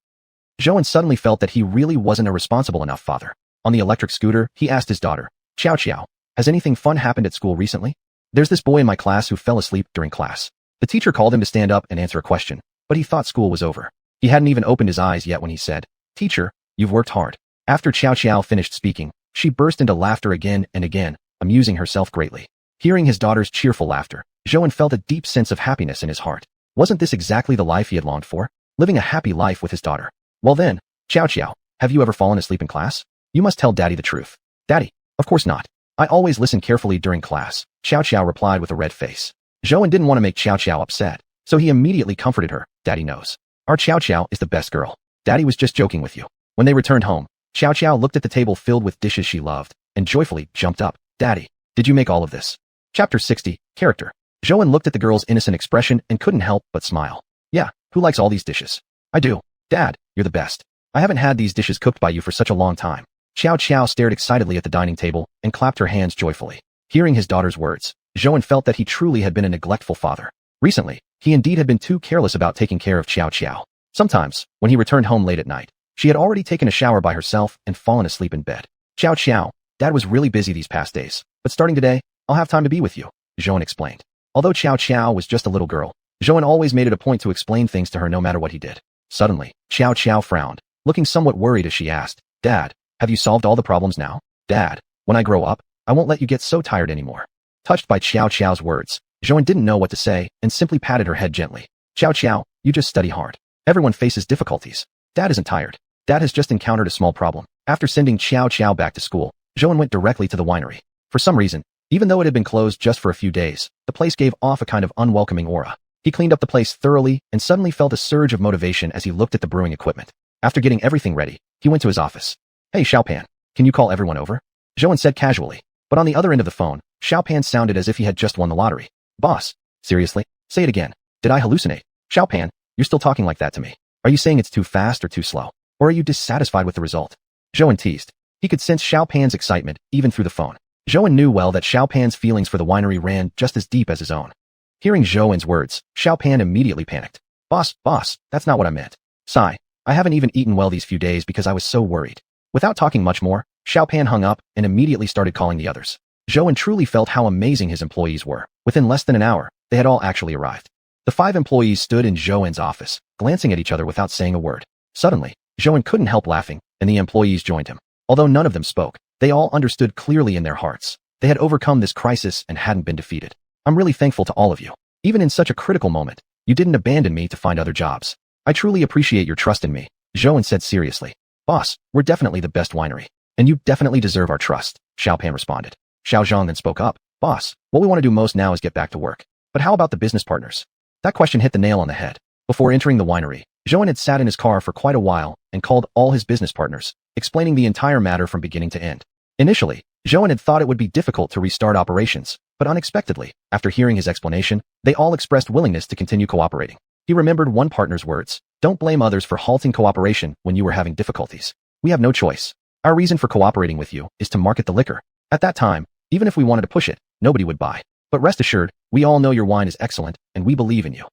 Zhou suddenly felt that he really wasn't a responsible enough father. On the electric scooter, he asked his daughter, Xiao, has anything fun happened at school recently? There's this boy in my class who fell asleep during class. The teacher called him to stand up and answer a question, but he thought school was over. He hadn't even opened his eyes yet when he said, Teacher, you've worked hard. After Xiao finished speaking, she burst into laughter again and again, amusing herself greatly. Hearing his daughter's cheerful laughter, Zhou felt a deep sense of happiness in his heart. Wasn't this exactly the life he had longed for? Living a happy life with his daughter. Well then, Xiao, have you ever fallen asleep in class? You must tell Daddy the truth. Daddy, of course not. I always listen carefully during class, Xiao replied with a red face. Zhou didn't want to make Xiao upset, so he immediately comforted her. Daddy knows. Our Xiao is the best girl. Daddy was just joking with you. When they returned home, Xiao looked at the table filled with dishes she loved, and joyfully jumped up. Daddy, did you make all of this? Chapter 60, Character. Zhou looked at the girl's innocent expression and couldn't help but smile. Yeah, who likes all these dishes? I do. Dad, you're the best. I haven't had these dishes cooked by you for such a long time. Xiao stared excitedly at the dining table and clapped her hands joyfully. Hearing his daughter's words, Zhou felt that he truly had been a neglectful father. Recently, he indeed had been too careless about taking care of Xiao. Sometimes, when he returned home late at night, she had already taken a shower by herself and fallen asleep in bed. Xiao, Dad was really busy these past days, but starting today, I'll have time to be with you, Zhou explained. Although Xiao was just a little girl, Zhou always made it a point to explain things to her no matter what he did. Suddenly, Xiao frowned, looking somewhat worried as she asked, Dad, have you solved all the problems now? Dad, when I grow up, I won't let you get so tired anymore. Touched by Xiao's words, Zhou didn't know what to say and simply patted her head gently. Xiao, you just study hard. Everyone faces difficulties. Dad isn't tired. Dad has just encountered a small problem. After sending Xiao back to school, Zhou went directly to the winery. For some reason, even though it had been closed just for a few days, the place gave off a kind of unwelcoming aura. He cleaned up the place thoroughly and suddenly felt a surge of motivation as he looked at the brewing equipment. After getting everything ready, he went to his office. Hey Xiaopan, can you call everyone over? Zhou said casually, but on the other end of the phone, Xiaopan sounded as if he had just won the lottery. Boss, seriously? Say it again. Did I hallucinate? Xiaopan, you're still talking like that to me. Are you saying it's too fast or too slow? Or are you dissatisfied with the result? Zhou teased. He could sense Xiaopan's excitement, even through the phone. Zhou knew well that Xiaopan's feelings for the winery ran just as deep as his own. Hearing Zhou's words, Xiaopan immediately panicked. Boss, that's not what I meant. Sigh, I haven't even eaten well these few days because I was so worried. Without talking much more, Xiaopan hung up and immediately started calling the others. Zhou truly felt how amazing his employees were. Within less than an hour, they had all actually arrived. The 5 employees stood in Zhou's office, glancing at each other without saying a word. Suddenly, Zhou couldn't help laughing, and the employees joined him. Although none of them spoke, they all understood clearly in their hearts. They had overcome this crisis and hadn't been defeated. I'm really thankful to all of you. Even in such a critical moment, you didn't abandon me to find other jobs. I truly appreciate your trust in me, Zhou said seriously. Boss, we're definitely the best winery, and you definitely deserve our trust, Xiaopan responded. Xiaozhang then spoke up. Boss, what we want to do most now is get back to work. But how about the business partners? That question hit the nail on the head. Before entering the winery, Zhou had sat in his car for quite a while and called all his business partners, explaining the entire matter from beginning to end. Initially, Zhou had thought it would be difficult to restart operations, but unexpectedly, after hearing his explanation, they all expressed willingness to continue cooperating. He remembered one partner's words, don't blame others for halting cooperation when you were having difficulties. We have no choice. Our reason for cooperating with you is to market the liquor. At that time, even if we wanted to push it, nobody would buy. But rest assured, we all know your wine is excellent, and we believe in you.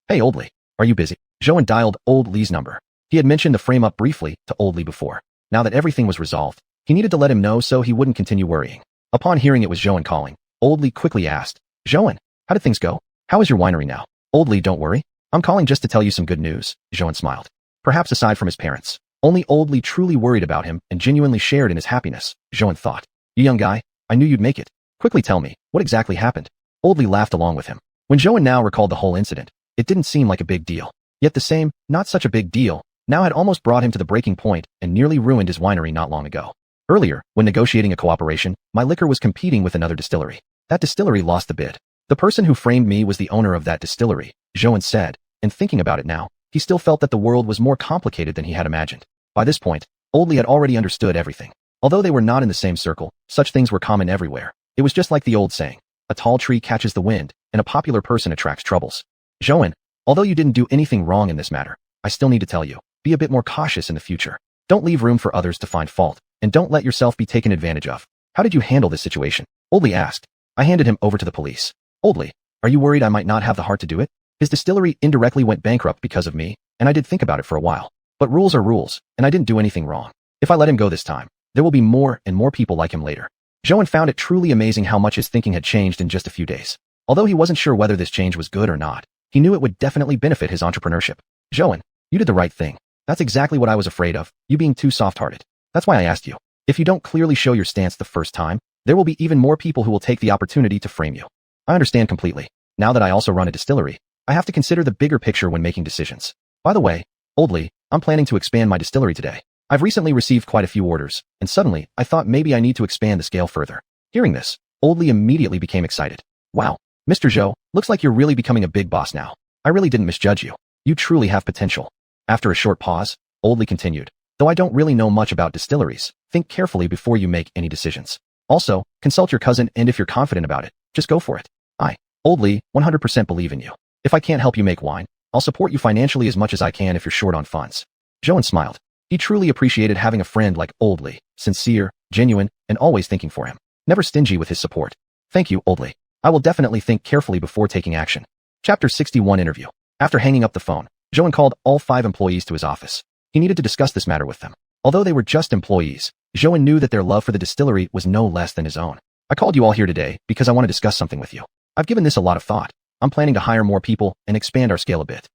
Hey Old Lee, are you busy? Zhou dialed Old Lee's number. He had mentioned the frame-up briefly to Old Lee before. Now that everything was resolved, he needed to let him know so he wouldn't continue worrying. Upon hearing it was Zhou calling, Old Lee quickly asked, Zhou, how did things go? How is your winery now? Old Lee, don't worry. I'm calling just to tell you some good news, Zhou smiled. Perhaps aside from his parents, only Old Lee truly worried about him and genuinely shared in his happiness, Zhou thought. You young guy, I knew you'd make it. Quickly tell me, what exactly happened? Old Lee laughed along with him. When Zhou now recalled the whole incident, it didn't seem like a big deal. Yet the same, not such a big deal, now had almost brought him to the breaking point and nearly ruined his winery not long ago. Earlier, when negotiating a cooperation, my liquor was competing with another distillery. That distillery lost the bid. The person who framed me was the owner of that distillery, Zhou said, and thinking about it now, he still felt that the world was more complicated than he had imagined. By this point, Old Lee had already understood everything. Although they were not in the same circle, such things were common everywhere. It was just like the old saying, a tall tree catches the wind, and a popular person attracts troubles. Zhou, although you didn't do anything wrong in this matter, I still need to tell you, be a bit more cautious in the future. Don't leave room for others to find fault, and don't let yourself be taken advantage of. How did you handle this situation? Old Lee asked. I handed him over to the police. Old Lee, are you worried I might not have the heart to do it? His distillery indirectly went bankrupt because of me, and I did think about it for a while. But rules are rules, and I didn't do anything wrong. If I let him go this time, there will be more and more people like him later. Zhou found it truly amazing how much his thinking had changed in just a few days. Although he wasn't sure whether this change was good or not, he knew it would definitely benefit his entrepreneurship. Zhou, you did the right thing. That's exactly what I was afraid of, you being too soft-hearted. That's why I asked you. If you don't clearly show your stance the first time, there will be even more people who will take the opportunity to frame you. I understand completely. Now that I also run a distillery, I have to consider the bigger picture when making decisions. By the way, Old Lee, I'm planning to expand my distillery today. I've recently received quite a few orders, and suddenly, I thought maybe I need to expand the scale further. Hearing this, Old Li immediately became excited. Wow, Mr. Zhou, looks like you're really becoming a big boss now. I really didn't misjudge you. You truly have potential. After a short pause, Old Li continued. Though I don't really know much about distilleries, think carefully before you make any decisions. Also, consult your cousin, and if you're confident about it, just go for it. I, Old Li, 100% believe in you. If I can't help you make wine, I'll support you financially as much as I can if you're short on funds. Zhou smiled. He truly appreciated having a friend like Old Li, sincere, genuine, and always thinking for him. Never stingy with his support. Thank you, Old Li. I will definitely think carefully before taking action. Chapter 61 Interview. After hanging up the phone, Zhou called all 5 employees to his office. He needed to discuss this matter with them. Although they were just employees, Zhou knew that their love for the distillery was no less than his own. I called you all here today because I want to discuss something with you. I've given this a lot of thought. I'm planning to hire more people and expand our scale a bit.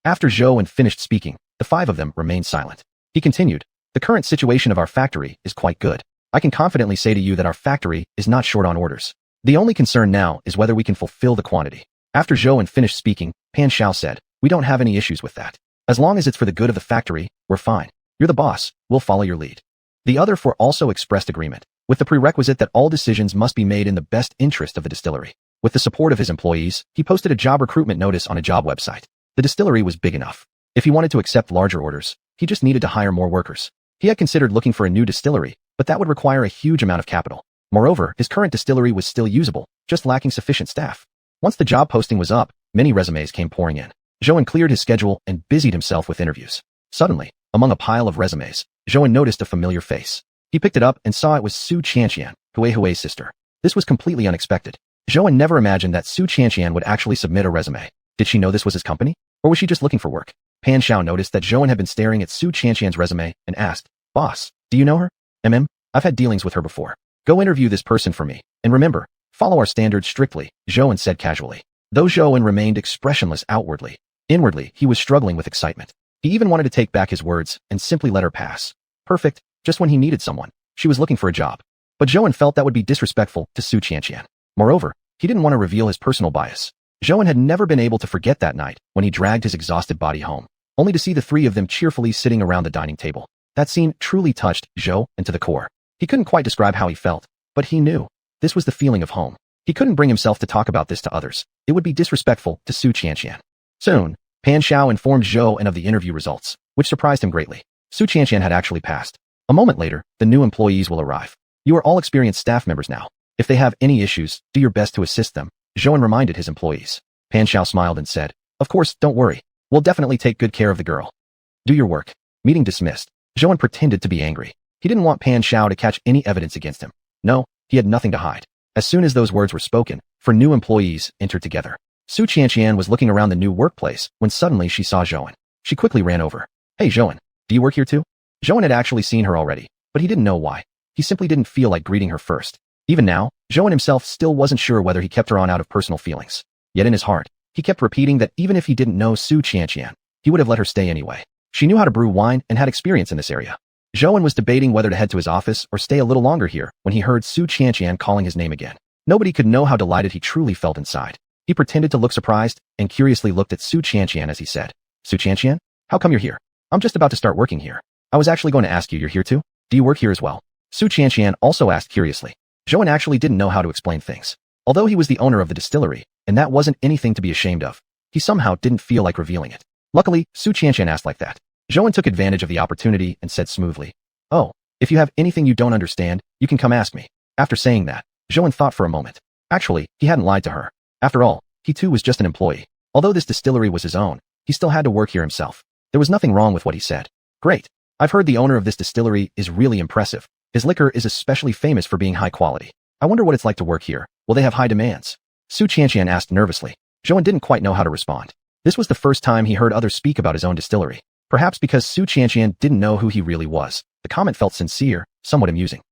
After Zhou finished speaking, the 5 of them remained silent. He continued, the current situation of our factory is quite good. I can confidently say to you that our factory is not short on orders. The only concern now is whether we can fulfill the quantity. After Zhou finished speaking, Pan Xiao said, we don't have any issues with that. As long as it's for the good of the factory, we're fine. You're the boss, we'll follow your lead. The other 4 also expressed agreement, with the prerequisite that all decisions must be made in the best interest of the distillery. With the support of his employees, he posted a job recruitment notice on a job website. The distillery was big enough. If he wanted to accept larger orders, he just needed to hire more workers. He had considered looking for a new distillery, but that would require a huge amount of capital. Moreover, his current distillery was still usable, just lacking sufficient staff. Once the job posting was up, many resumes came pouring in. Zhou cleared his schedule and busied himself with interviews. Suddenly, among a pile of resumes, Zhou noticed a familiar face. He picked it up and saw it was xiuxian, Hui's sister. This was completely unexpected. Zhou never imagined that xiuxian would actually submit a resume. Did she know this was his company? Or was she just looking for work? Pan Xiao noticed that Zhou had been staring at xiuxian's resume and asked, Boss, do you know her? I've had dealings with her before. Go interview this person for me. And remember, follow our standards strictly, Zhou said casually. Though Zhou remained expressionless outwardly, inwardly he was struggling with excitement. He even wanted to take back his words and simply let her pass. Perfect, just when he needed someone. She was looking for a job. But Zhou felt that would be disrespectful to xiuxian. Moreover, he didn't want to reveal his personal bias. Zhou had never been able to forget that night when he dragged his exhausted body home, only to see the 3 of them cheerfully sitting around the dining table. That scene truly touched Zhou to the core. He couldn't quite describe how he felt, but he knew. This was the feeling of home. He couldn't bring himself to talk about this to others. It would be disrespectful to xiuxian. Soon, Pan Xiao informed Zhou of the interview results, which surprised him greatly. Xiuxian had actually passed. A moment later, the new employees will arrive. You are all experienced staff members now. If they have any issues, do your best to assist them, Zhou reminded his employees. Pan Xiao smiled and said, Of course, don't worry. We'll definitely take good care of the girl. Do your work. Meeting dismissed. Zhou pretended to be angry. He didn't want Pan Xiao to catch any evidence against him. No, he had nothing to hide. As soon as those words were spoken, 4 new employees entered together. Xiuxian was looking around the new workplace when suddenly she saw Zhou. She quickly ran over. Hey Zhou, do you work here too? Zhou had actually seen her already, but he didn't know why. He simply didn't feel like greeting her first. Even now, Zhou himself still wasn't sure whether he kept her on out of personal feelings. Yet in his heart, he kept repeating that even if he didn't know xiuxian, he would have let her stay anyway. She knew how to brew wine and had experience in this area. Zhou was debating whether to head to his office or stay a little longer here when he heard xiuxian calling his name again. Nobody could know how delighted he truly felt inside. He pretended to look surprised and curiously looked at xiuxian as he said, Xiuxian, how come you're here? I'm just about to start working here. I was actually going to ask you, you're here too? Do you work here as well? Xiuxian also asked curiously. Zhou actually didn't know how to explain things. Although he was the owner of the distillery, and that wasn't anything to be ashamed of, he somehow didn't feel like revealing it. Luckily, Xiuxian asked like that. Zhou took advantage of the opportunity and said smoothly, Oh, if you have anything you don't understand, you can come ask me. After saying that, Zhou thought for a moment. Actually, he hadn't lied to her. After all, he too was just an employee. Although this distillery was his own, he still had to work here himself. There was nothing wrong with what he said. Great. I've heard the owner of this distillery is really impressive. His liquor is especially famous for being high quality. I wonder what it's like to work here. Will they have high demands? Xiuxian asked nervously. Zhou didn't quite know how to respond. This was the first time he heard others speak about his own distillery. Perhaps because Xiuxian didn't know who he really was. The comment felt sincere, somewhat amusing.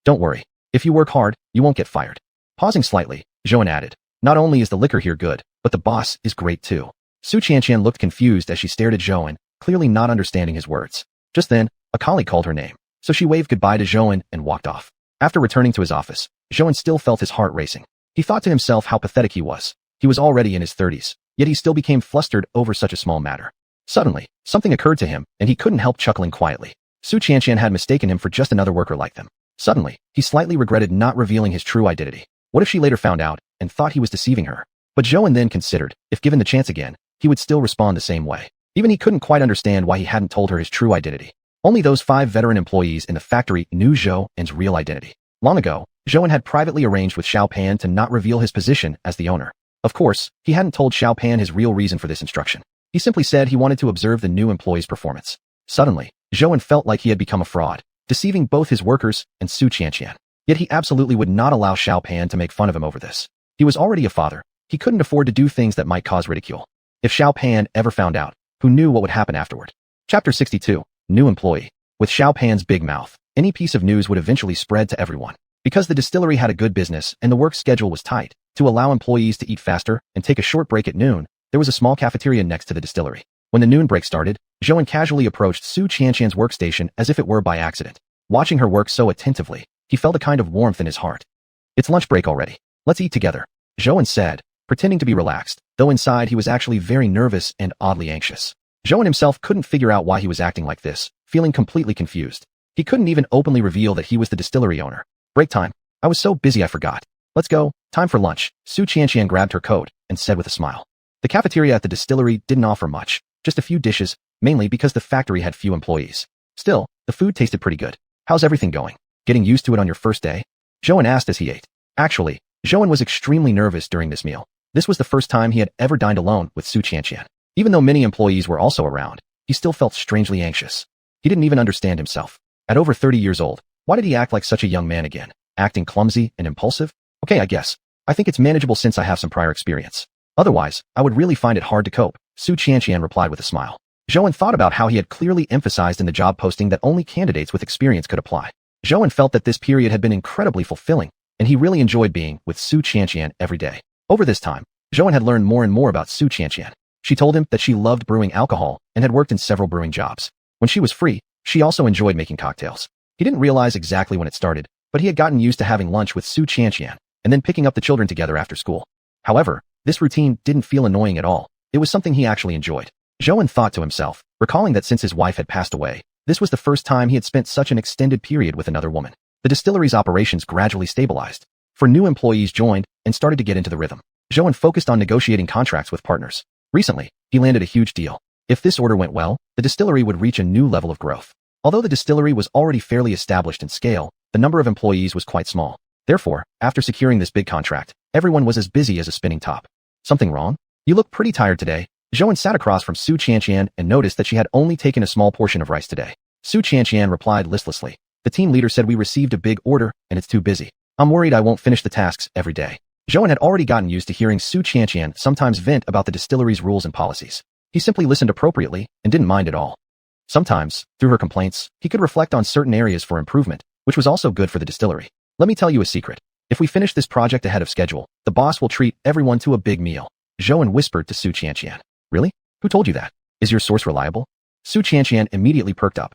Don't worry. If you work hard, you won't get fired. Pausing slightly, Zhou added, Not only is the liquor here good, but the boss is great too. Xiuxian looked confused as she stared at Zhou, clearly not understanding his words. Just then, a colleague called her name, so she waved goodbye to Zhou and walked off. After returning to his office, Zhou still felt his heart racing. He thought to himself how pathetic he was. He was already in his 30s, yet he still became flustered over such a small matter. Suddenly, something occurred to him, and he couldn't help chuckling quietly. Xiuxian had mistaken him for just another worker like them. Suddenly, he slightly regretted not revealing his true identity. What if she later found out and thought he was deceiving her? But Zhou then considered, if given the chance again, he would still respond the same way. Even he couldn't quite understand why he hadn't told her his true identity. Only those 5 veteran employees in the factory knew Zhou's real identity. Long ago, Zhou had privately arranged with Xiao Pan to not reveal his position as the owner. Of course, he hadn't told Xiao Pan his real reason for this instruction. He simply said he wanted to observe the new employee's performance. Suddenly, Zhou felt like he had become a fraud, deceiving both his workers and xiuxian. Yet he absolutely would not allow Xiao Pan to make fun of him over this. He was already a father. He couldn't afford to do things that might cause ridicule. If Xiao Pan ever found out, who knew what would happen afterward? Chapter 62. New Employee. With Xiao Pan's big mouth, any piece of news would eventually spread to everyone. Because the distillery had a good business and the work schedule was tight, to allow employees to eat faster and take a short break at noon, there was a small cafeteria next to the distillery. When the noon break started, Zhou casually approached xiuxian's workstation as if it were by accident. Watching her work so attentively, he felt a kind of warmth in his heart. It's lunch break already. Let's eat together, Zhou said, pretending to be relaxed, though inside he was actually very nervous and oddly anxious. Zhou himself couldn't figure out why he was acting like this, feeling completely confused. He couldn't even openly reveal that he was the distillery owner. Break time. I was so busy I forgot. Let's go. Time for lunch. xiuxian grabbed her coat and said with a smile. The cafeteria at the distillery didn't offer much, just a few dishes, mainly because the factory had few employees. Still, the food tasted pretty good. How's everything going? Getting used to it on your first day? Zhou asked as he ate. Actually, Zhou was extremely nervous during this meal. This was the first time he had ever dined alone with xiuxian. Even though many employees were also around, he still felt strangely anxious. He didn't even understand himself. At over 30 years old, why did he act like such a young man again? Acting clumsy and impulsive? Okay, I guess. I think it's manageable since I have some prior experience. Otherwise, I would really find it hard to cope, xiuxian replied with a smile. Zhou thought about how he had clearly emphasized in the job posting that only candidates with experience could apply. Zhou felt that this period had been incredibly fulfilling, and he really enjoyed being with xiuxian every day. Over this time, Zhou had learned more and more about xiuxian. She told him that she loved brewing alcohol and had worked in several brewing jobs. When she was free, she also enjoyed making cocktails. He didn't realize exactly when it started, but he had gotten used to having lunch with xiuxian and then picking up the children together after school. However, this routine didn't feel annoying at all. It was something he actually enjoyed. Zhou thought to himself, recalling that since his wife had passed away, this was the first time he had spent such an extended period with another woman. The distillery's operations gradually stabilized. For new employees joined and started to get into the rhythm. Zhou focused on negotiating contracts with partners. Recently, he landed a huge deal. If this order went well, the distillery would reach a new level of growth. Although the distillery was already fairly established in scale, the number of employees was quite small. Therefore, after securing this big contract, everyone was as busy as a spinning top. Something wrong? You look pretty tired today. Zhou sat across from xiuxian and noticed that she had only taken a small portion of rice today. Xiuxian replied listlessly. The team leader said we received a big order and it's too busy. I'm worried I won't finish the tasks every day. Zhou had already gotten used to hearing xiuxian sometimes vent about the distillery's rules and policies. He simply listened appropriately and didn't mind at all. Sometimes, through her complaints, he could reflect on certain areas for improvement, which was also good for the distillery. Let me tell you a secret. If we finish this project ahead of schedule, the boss will treat everyone to a big meal. Zhou whispered to xiuxian. Really? Who told you that? Is your source reliable? Xiuxian immediately perked up.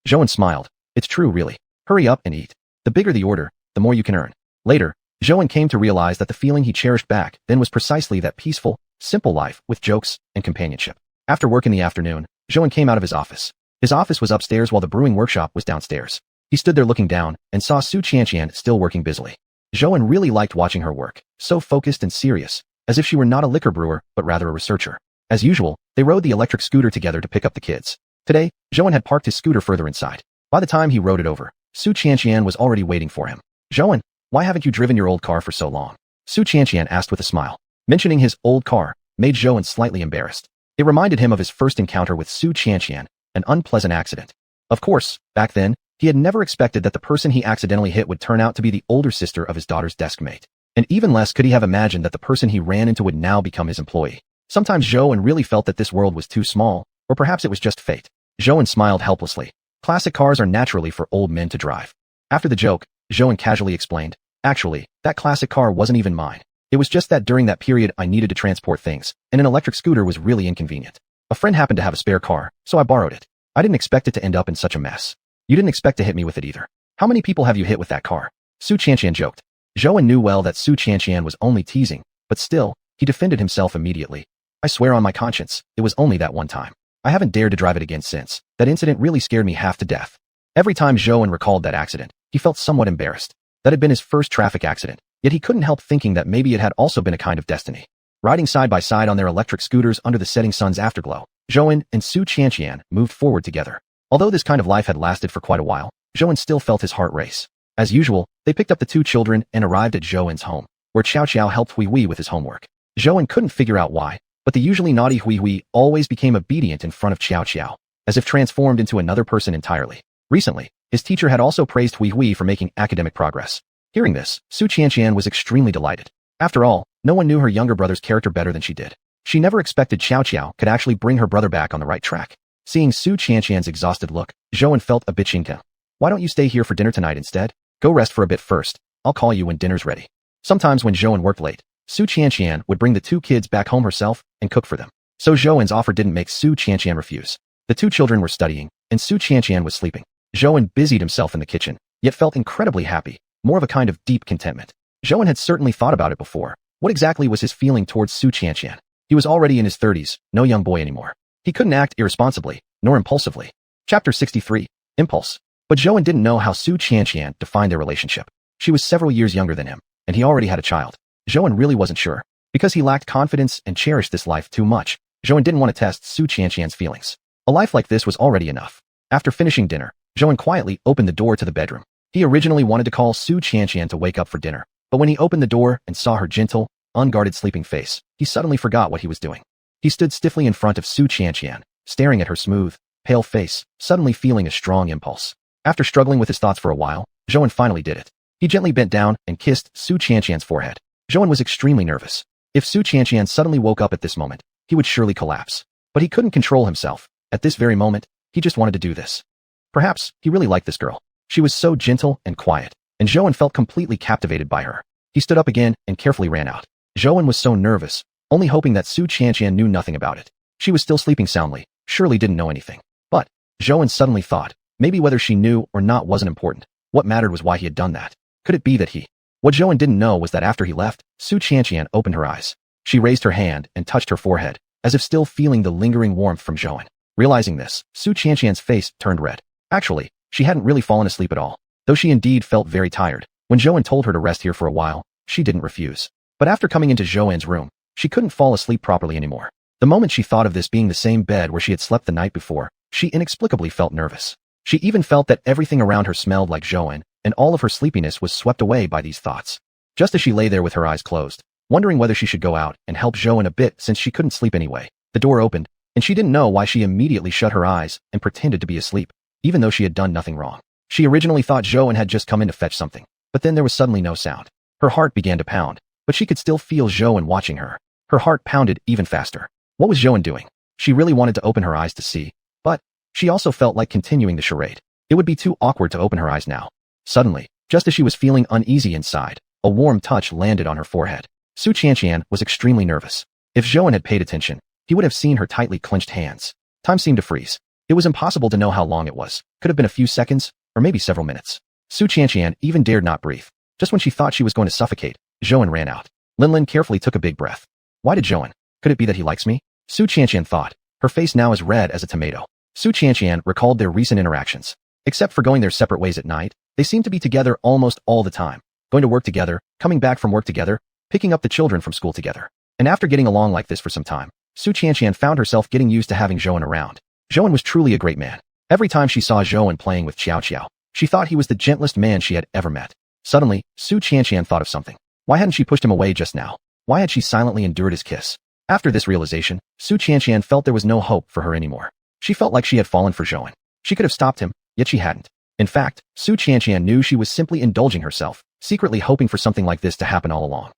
Zhou smiled. It's true, really. Hurry up and eat. The bigger the order, the more you can earn. Later, Zhou came to realize that the feeling he cherished back then was precisely that peaceful, simple life with jokes and companionship. After work in the afternoon, Zhou came out of his office. His office was upstairs while the brewing workshop was downstairs. He stood there looking down and saw xiuxian still working busily. Zhou really liked watching her work, so focused and serious, as if she were not a liquor brewer but rather a researcher. As usual, they rode the electric scooter together to pick up the kids. Today, Zhou had parked his scooter further inside. By the time he rode it over, xiuxian was already waiting for him. Zhou, why haven't you driven your old car for so long? Xiuxian asked with a smile. Mentioning his old car made Zhou slightly embarrassed. It reminded him of his first encounter with xiuxian, an unpleasant accident. Of course, back then, he had never expected that the person he accidentally hit would turn out to be the older sister of his daughter's desk mate. And even less could he have imagined that the person he ran into would now become his employee. Sometimes Zhou really felt that this world was too small, or perhaps it was just fate. Zhou smiled helplessly. Classic cars are naturally for old men to drive. After the joke, Zhou casually explained, actually, that classic car wasn't even mine. It was just that during that period I needed to transport things, and an electric scooter was really inconvenient. A friend happened to have a spare car, so I borrowed it. I didn't expect it to end up in such a mess. You didn't expect to hit me with it either. How many people have you hit with that car? Xiuxian joked. Zhou knew well that Xiuxian was only teasing, but still, he defended himself immediately. I swear on my conscience, it was only that one time. I haven't dared to drive it again since. That incident really scared me half to death. Every time Zhou recalled that accident, He felt somewhat embarrassed. That had been his first traffic accident, yet he couldn't help thinking that maybe it had also been a kind of destiny. Riding side by side on their electric scooters under the setting sun's afterglow, Zhou and xiuxian moved forward together. Although this kind of life had lasted for quite a while, Zhou still felt his heart race. As usual, they picked up the two children and arrived at Zhou's home, where Xiao helped Hui with his homework. Zhou couldn't figure out why, but the usually naughty Hui always became obedient in front of Xiao, as if transformed into another person entirely. Recently, his teacher had also praised Hui for making academic progress. Hearing this, xiuxian was extremely delighted. After all, no one knew her younger brother's character better than she did. She never expected Xiao could actually bring her brother back on the right track. Seeing xiuxian's exhausted look, Zhou felt a bit chinka. Why don't you stay here for dinner tonight instead? Go rest for a bit first. I'll call you when dinner's ready. Sometimes when Zhou worked late, xiuxian would bring the two kids back home herself and cook for them. So Zhou's offer didn't make xiuxian refuse. The two children were studying, and xiuxian was sleeping. Zhou busied himself in the kitchen, yet felt incredibly happy, more of a kind of deep contentment. Zhou had certainly thought about it before. What exactly was his feeling towards xiuxian? He was already in his 30s, no young boy anymore. He couldn't act irresponsibly, nor impulsively. Chapter 63. Impulse. But Zhou didn't know how xiuxian defined their relationship. She was several years younger than him, and he already had a child. Zhou really wasn't sure. Because he lacked confidence and cherished this life too much, Zhou didn't want to test xiuxian's feelings. A life like this was already enough. After finishing dinner, Zhou quietly opened the door to the bedroom. He originally wanted to call xiuxian to wake up for dinner, but when he opened the door and saw her gentle, unguarded sleeping face, he suddenly forgot what he was doing. He stood stiffly in front of xiuxian, staring at her smooth, pale face, suddenly feeling a strong impulse. After struggling with his thoughts for a while, Zhou finally did it. He gently bent down and kissed xiuxian's forehead. Zhou was extremely nervous. If xiuxian suddenly woke up at this moment, he would surely collapse. But he couldn't control himself. At this very moment, he just wanted to do this. Perhaps he really liked this girl. She was so gentle and quiet, and Zhou felt completely captivated by her. He stood up again and carefully ran out. Zhou was so nervous, only hoping that xiuxian knew nothing about it. She was still sleeping soundly, surely didn't know anything. But Zhou suddenly thought, maybe whether she knew or not wasn't important. What mattered was why he had done that. Could it be that he... What Zhou didn't know was that after he left, xiuxian opened her eyes. She raised her hand and touched her forehead, as if still feeling the lingering warmth from Zhou. Realizing this, xiuxian's face turned red. Actually, she hadn't really fallen asleep at all, though she indeed felt very tired. When Zhou told her to rest here for a while, she didn't refuse. But after coming into Zhou's room, she couldn't fall asleep properly anymore. The moment she thought of this being the same bed where she had slept the night before, she inexplicably felt nervous. She even felt that everything around her smelled like Zhou, and all of her sleepiness was swept away by these thoughts. Just as she lay there with her eyes closed, wondering whether she should go out and help Zhou a bit since she couldn't sleep anyway, the door opened, and she didn't know why she immediately shut her eyes and pretended to be asleep, even though she had done nothing wrong. She originally thought Zhou had just come in to fetch something, but then there was suddenly no sound. Her heart began to pound, but she could still feel Zhou watching her. Her heart pounded even faster. What was Zhou doing? She really wanted to open her eyes to see, but she also felt like continuing the charade. It would be too awkward to open her eyes now. Suddenly, just as she was feeling uneasy inside, a warm touch landed on her forehead. Xiuxian was extremely nervous. If Zhou had paid attention, he would have seen her tightly clenched hands. Time seemed to freeze. It was impossible to know how long it was. Could have been a few seconds, or maybe several minutes. Xiuxian even dared not breathe. Just when she thought she was going to suffocate, Zhou ran out. Linlin carefully took a big breath. Why did Zhou? Could it be that he likes me? Xiuxian thought, her face now as red as a tomato. Xiuxian recalled their recent interactions. Except for going their separate ways at night, they seemed to be together almost all the time. Going to work together, coming back from work together, picking up the children from school together. And after getting along like this for some time, Xiuxian found herself getting used to having Zhou around. Zhou was truly a great man. Every time she saw Zhou playing with Xiao, she thought he was the gentlest man she had ever met. Suddenly, Xiuxian thought of something. Why hadn't she pushed him away just now? Why had she silently endured his kiss? After this realization, Xiuxian felt there was no hope for her anymore. She felt like she had fallen for Zhou. She could have stopped him, yet she hadn't. In fact, Xiuxian knew she was simply indulging herself, secretly hoping for something like this to happen all along.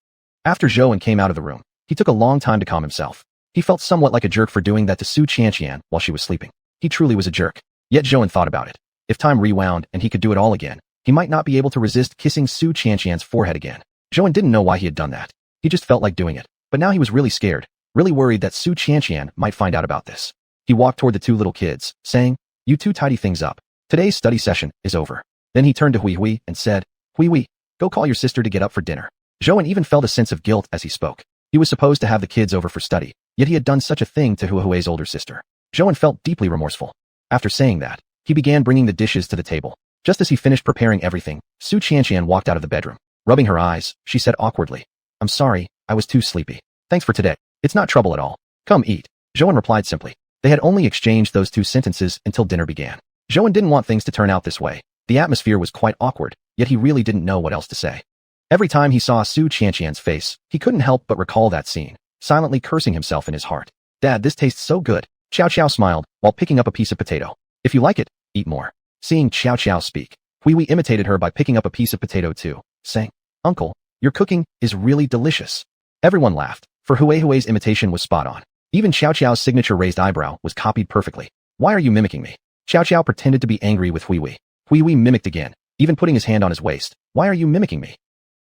After Zhou came out of the room, he took a long time to calm himself. He felt somewhat like a jerk for doing that to Xiuxian while she was sleeping. He truly was a jerk. Yet Zhou thought about it. If time rewound and he could do it all again, he might not be able to resist kissing Xiuxian's forehead again. Zhou didn't know why he had done that. He just felt like doing it. But now he was really scared, really worried that Xiuxian might find out about this. He walked toward the two little kids, saying, "You two tidy things up. Today's study session is over." Then he turned to Hui and said, "Hui, go call your sister to get up for dinner." Zhou even felt a sense of guilt as he spoke. He was supposed to have the kids over for study, yet he had done such a thing to Hui's older sister. Zhou felt deeply remorseful. After saying that, he began bringing the dishes to the table. Just as he finished preparing everything, xiuxian walked out of the bedroom. Rubbing her eyes, she said awkwardly, "I'm sorry, I was too sleepy. Thanks for today. It's not trouble at all. Come eat." Zhouan replied simply. They had only exchanged those 2 sentences until dinner began. Zhouan didn't want things to turn out this way. The atmosphere was quite awkward, yet he really didn't know what else to say. Every time he saw xiuxian's face, he couldn't help but recall that scene, silently cursing himself in his heart. "Dad, this tastes so good." Xiao smiled while picking up a piece of potato. "If you like it, eat more." Seeing Xiao speak, Hui imitated her by picking up a piece of potato too, saying, "Uncle, your cooking is really delicious." Everyone laughed, for Hui's imitation was spot on. Even Xiao's signature raised eyebrow was copied perfectly. "Why are you mimicking me?" Xiao pretended to be angry with Hui. Hui mimicked again, even putting his hand on his waist. "Why are you mimicking me?"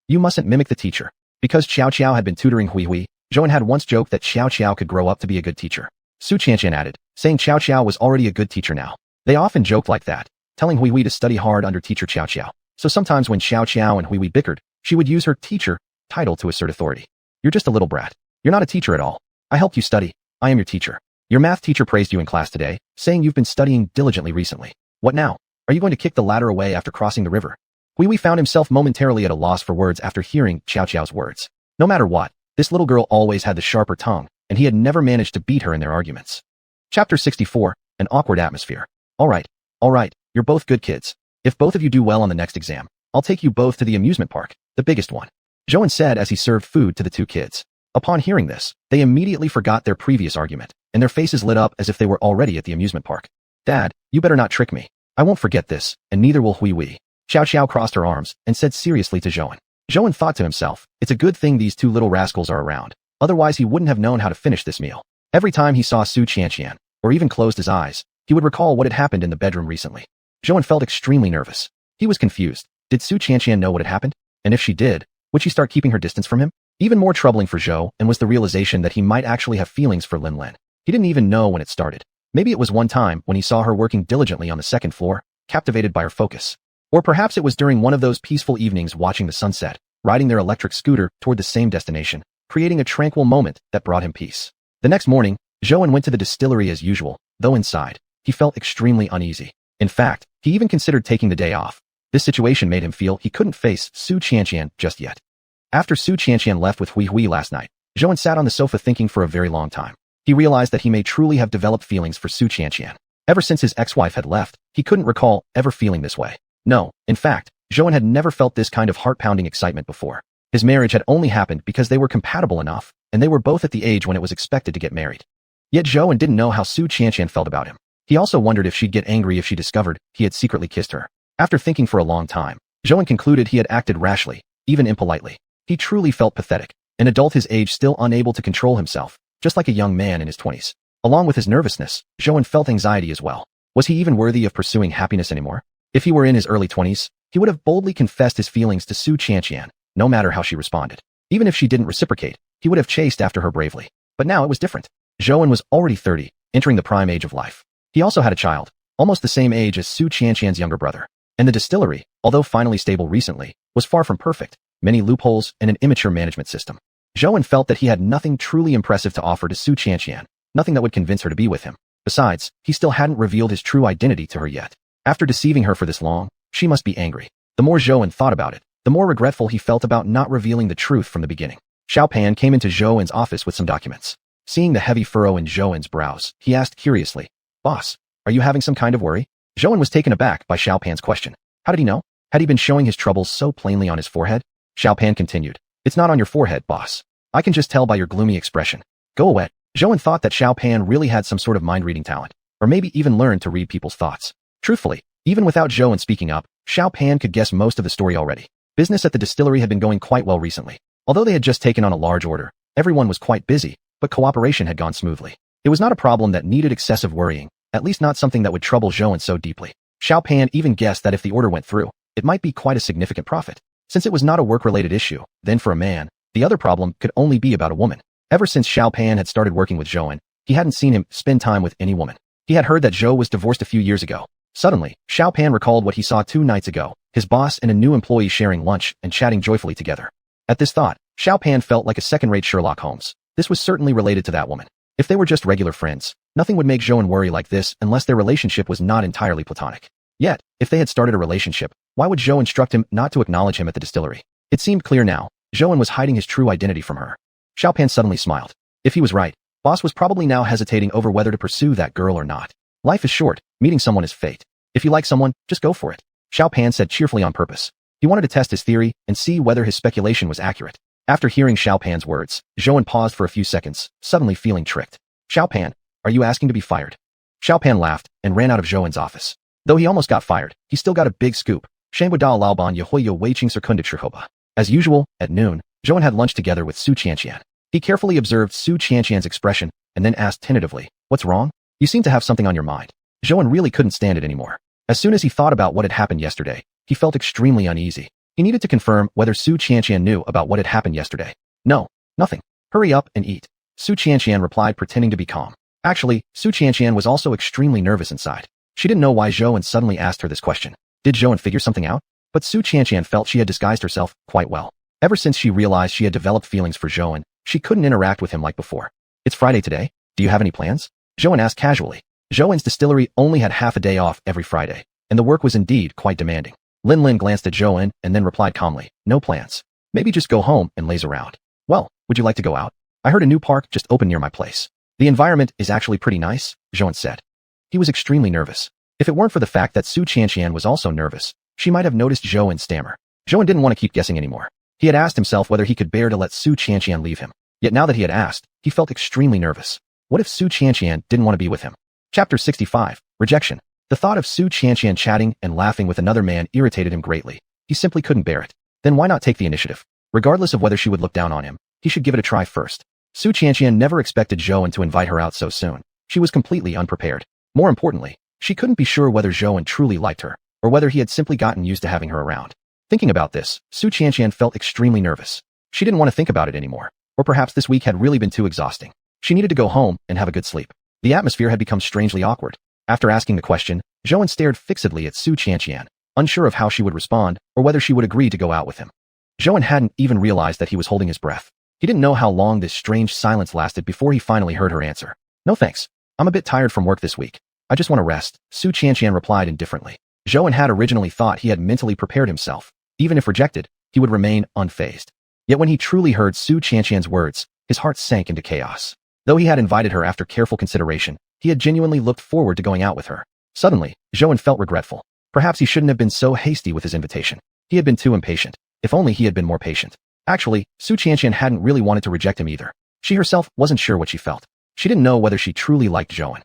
"You mustn't mimic the teacher." Because Xiao had been tutoring Hui, Zhouan had once joked that Xiao could grow up to be a good teacher. Xiuxian added, saying Xiao was already a good teacher now. They often joked like that, telling Hui to study hard under teacher Xiao. So sometimes when Xiao and Hui bickered, she would use her teacher title to assert authority. "You're just a little brat. You're not a teacher at all. I helped you study. I am your teacher. Your math teacher praised you in class today, saying you've been studying diligently recently. What now? Are you going to kick the ladder away after crossing the river?" Hui found himself momentarily at a loss for words after hearing Xiao's words. No matter what, this little girl always had the sharper tongue, and he had never managed to beat her in their arguments. Chapter 64, An Awkward Atmosphere. All right, you're both good kids. If both of you do well on the next exam, I'll take you both to the amusement park, the biggest one. Zhouan said as he served food to the 2 kids. Upon hearing this, they immediately forgot their previous argument, and their faces lit up as if they were already at the amusement park. "Dad, you better not trick me. I won't forget this, and neither will Hui." Xiao crossed her arms and said seriously to Zhouan. Zhouan thought to himself, it's a good thing these 2 little rascals are around, otherwise he wouldn't have known how to finish this meal. Every time he saw xiuxian, or even closed his eyes, he would recall what had happened in the bedroom recently. Zhouan felt extremely nervous. He was confused. Did xiuxian know what had happened? And if she did, would she start keeping her distance from him? Even more troubling for Zhou and was the realization that he might actually have feelings for Lin. He didn't even know when it started. Maybe it was one time when he saw her working diligently on the 2nd floor, captivated by her focus. Or perhaps it was during one of those peaceful evenings watching the sunset, riding their electric scooter toward the same destination, creating a tranquil moment that brought him peace. The next morning, Zhouan went to the distillery as usual, though inside, he felt extremely uneasy. In fact, he even considered taking the day off. This situation made him feel he couldn't face xiuxian just yet. After xiuxian left with Hui last night, Zhouan sat on the sofa thinking for a very long time. He realized that he may truly have developed feelings for xiuxian. Ever since his ex-wife had left, he couldn't recall ever feeling this way. No, in fact, Zhouan had never felt this kind of heart-pounding excitement before. His marriage had only happened because they were compatible enough, and they were both at the age when it was expected to get married. Yet Zhouan didn't know how xiuxian felt about him. He also wondered if she'd get angry if she discovered he had secretly kissed her. After thinking for a long time, Zhouan concluded he had acted rashly, even impolitely. He truly felt pathetic, an adult his age still unable to control himself, just like a young man in his 20s. Along with his nervousness, Zhouan felt anxiety as well. Was he even worthy of pursuing happiness anymore? If he were in his early 20s, he would have boldly confessed his feelings to xiuxian, no matter how she responded. Even if she didn't reciprocate, he would have chased after her bravely. But now it was different. Zhouan was already 30, entering the prime age of life. He also had a child, almost the same age as xiuxian's younger brother. And the distillery, although finally stable recently, was far from perfect, many loopholes and an immature management system. Zhouan felt that he had nothing truly impressive to offer to xiuxian, nothing that would convince her to be with him. Besides, he still hadn't revealed his true identity to her yet. After deceiving her for this long, she must be angry. The more Zhouan thought about it, the more regretful he felt about not revealing the truth from the beginning. Xiao came into Zhouan's office with some documents. Seeing the heavy furrow in Zhouan's brows, he asked curiously, "Boss, are you having some kind of worry?" Zhouan was taken aback by Xiao question. How did he know? Had he been showing his troubles so plainly on his forehead? Xiao continued, "It's not on your forehead, boss. I can just tell by your gloomy expression. Go away." Zhouan thought that Xiao really had some sort of mind-reading talent, or maybe even learned to read people's thoughts. Truthfully, even without Zhouan speaking up, Xiao could guess most of the story already. Business at the distillery had been going quite well recently. Although they had just taken on a large order, everyone was quite busy, but cooperation had gone smoothly. It was not a problem that needed excessive worrying, at least not something that would trouble Zhouan so deeply. Xiao even guessed that if the order went through, it might be quite a significant profit. Since it was not a work-related issue, then for a man, the other problem could only be about a woman. Ever since Xiao had started working with Zhouan, he hadn't seen him spend time with any woman. He had heard that Zhou was divorced a few years ago. Suddenly, Xiao recalled what he saw 2 nights ago, his boss and a new employee sharing lunch and chatting joyfully together. At this thought, Xiao felt like a second-rate Sherlock Holmes. This was certainly related to that woman. If they were just regular friends, nothing would make Zhouan worry like this unless their relationship was not entirely platonic. Yet, if they had started a relationship, why would Zhou instruct him not to acknowledge him at the distillery? It seemed clear now. Zhou was hiding his true identity from her. Xiao Pan suddenly smiled. If he was right, Boss was probably now hesitating over whether to pursue that girl or not. Life is short, meeting someone is fate. If you like someone, just go for it. Xiao Pan said cheerfully on purpose. He wanted to test his theory and see whether his speculation was accurate. After hearing Xiao Pan's words, Zhou paused for a few seconds, suddenly feeling tricked. Xiao Pan, are you asking to be fired? Xiao Pan laughed and ran out of Zhou's office. Though he almost got fired, he still got a big scoop. As usual, at noon, Zhou had lunch together with xiuxian. He carefully observed xiuxian's expression and then asked tentatively, "What's wrong? You seem to have something on your mind." Zhou really couldn't stand it anymore. As soon as he thought about what had happened yesterday, he felt extremely uneasy. He needed to confirm whether xiuxian knew about what had happened yesterday. "No, nothing. Hurry up and eat." Xiuxian replied, pretending to be calm. Actually, Xiuxian was also extremely nervous inside. She didn't know why Zhou suddenly asked her this question. Did Zhou figure something out? But Xiuxian felt she had disguised herself quite well. Ever since she realized she had developed feelings for Zhou, she couldn't interact with him like before. "It's Friday today. Do you have any plans?" Zhou asked casually. Zhou's distillery only had half a day off every Friday, and the work was indeed quite demanding. Lin glanced at Zhou and then replied calmly, "No plans. Maybe just go home and laze around." "Well, would you like to go out? I heard a new park just opened near my place. The environment is actually pretty nice," Zhou said. He was extremely nervous. If it weren't for the fact that Xiuxian was also nervous, she might have noticed Zhou stammer. Zhou didn't want to keep guessing anymore. He had asked himself whether he could bear to let Xiuxian leave him. Yet now that he had asked, he felt extremely nervous. What if Xiuxian didn't want to be with him? Chapter 65, Rejection. The thought of Xiuxian chatting and laughing with another man irritated him greatly. He simply couldn't bear it. Then why not take the initiative? Regardless of whether she would look down on him, he should give it a try first. Xiuxian never expected Zhou to invite her out so soon. She was completely unprepared. More importantly, she couldn't be sure whether Zhou truly liked her, or whether he had simply gotten used to having her around. Thinking about this, Xiuxian felt extremely nervous. She didn't want to think about it anymore. Or perhaps this week had really been too exhausting. She needed to go home and have a good sleep. The atmosphere had become strangely awkward. After asking the question, Zhou stared fixedly at Xiuxian, unsure of how she would respond or whether she would agree to go out with him. Zhou hadn't even realized that he was holding his breath. He didn't know how long this strange silence lasted before he finally heard her answer. "No thanks. I'm a bit tired from work this week. I just want to rest," Xiuxian replied indifferently. Zhou had originally thought he had mentally prepared himself. Even if rejected, he would remain unfazed. Yet when he truly heard Xiuxian's words, his heart sank into chaos. Though he had invited her after careful consideration, he had genuinely looked forward to going out with her. Suddenly, Zhou felt regretful. Perhaps he shouldn't have been so hasty with his invitation. He had been too impatient. If only he had been more patient. Actually, Xiuxian hadn't really wanted to reject him either. She herself wasn't sure what she felt. She didn't know whether she truly liked Zhou.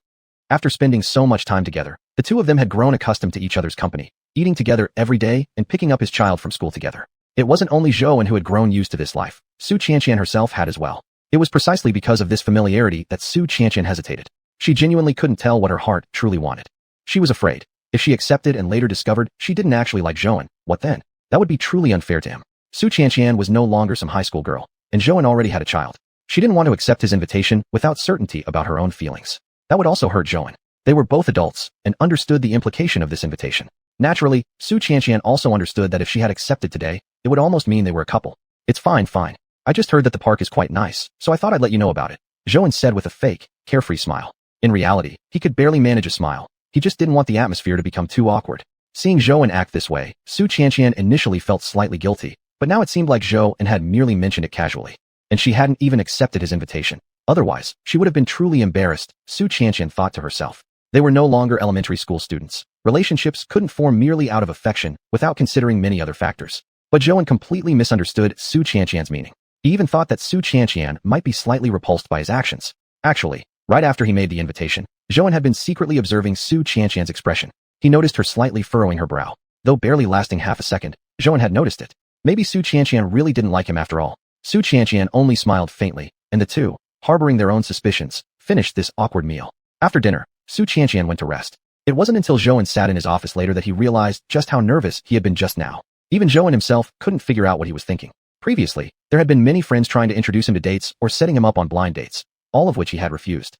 After spending so much time together, the two of them had grown accustomed to each other's company, eating together every day and picking up his child from school together. It wasn't only Zhou who had grown used to this life. Xiuxian herself had as well. It was precisely because of this familiarity that Xiuxian hesitated. She genuinely couldn't tell what her heart truly wanted. She was afraid. If she accepted and later discovered she didn't actually like Zhou, what then? That would be truly unfair to him. Xiuxian was no longer some high school girl, and Zhou already had a child. She didn't want to accept his invitation without certainty about her own feelings. That would also hurt Zhou. They were both adults and understood the implication of this invitation. Naturally, Xiuxian also understood that if she had accepted today, it would almost mean they were a couple. "It's fine. I just heard that the park is quite nice, so I thought I'd let you know about it," Zhou said with a fake, carefree smile. In reality, he could barely manage a smile. He just didn't want the atmosphere to become too awkward. Seeing Zhou act this way, Xiuxian initially felt slightly guilty, but now it seemed like Zhou had merely mentioned it casually. And she hadn't even accepted his invitation. Otherwise, she would have been truly embarrassed, Xiuxian thought to herself. They were no longer elementary school students. Relationships couldn't form merely out of affection without considering many other factors. But Zhou completely misunderstood Xiuxian's meaning. He even thought that Xiuxian might be slightly repulsed by his actions. Actually, right after he made the invitation, Zhou had been secretly observing Xiuxian's expression. He noticed her slightly furrowing her brow. Though barely lasting half a second, Zhou had noticed it. Maybe Xiuxian really didn't like him after all. Xiuxian only smiled faintly, and the two, harboring their own suspicions, finished this awkward meal. After dinner, Xiuxian went to rest. It wasn't until Zhou sat in his office later that he realized just how nervous he had been just now. Even Zhou himself couldn't figure out what he was thinking. Previously, there had been many friends trying to introduce him to dates or setting him up on blind dates, all of which he had refused.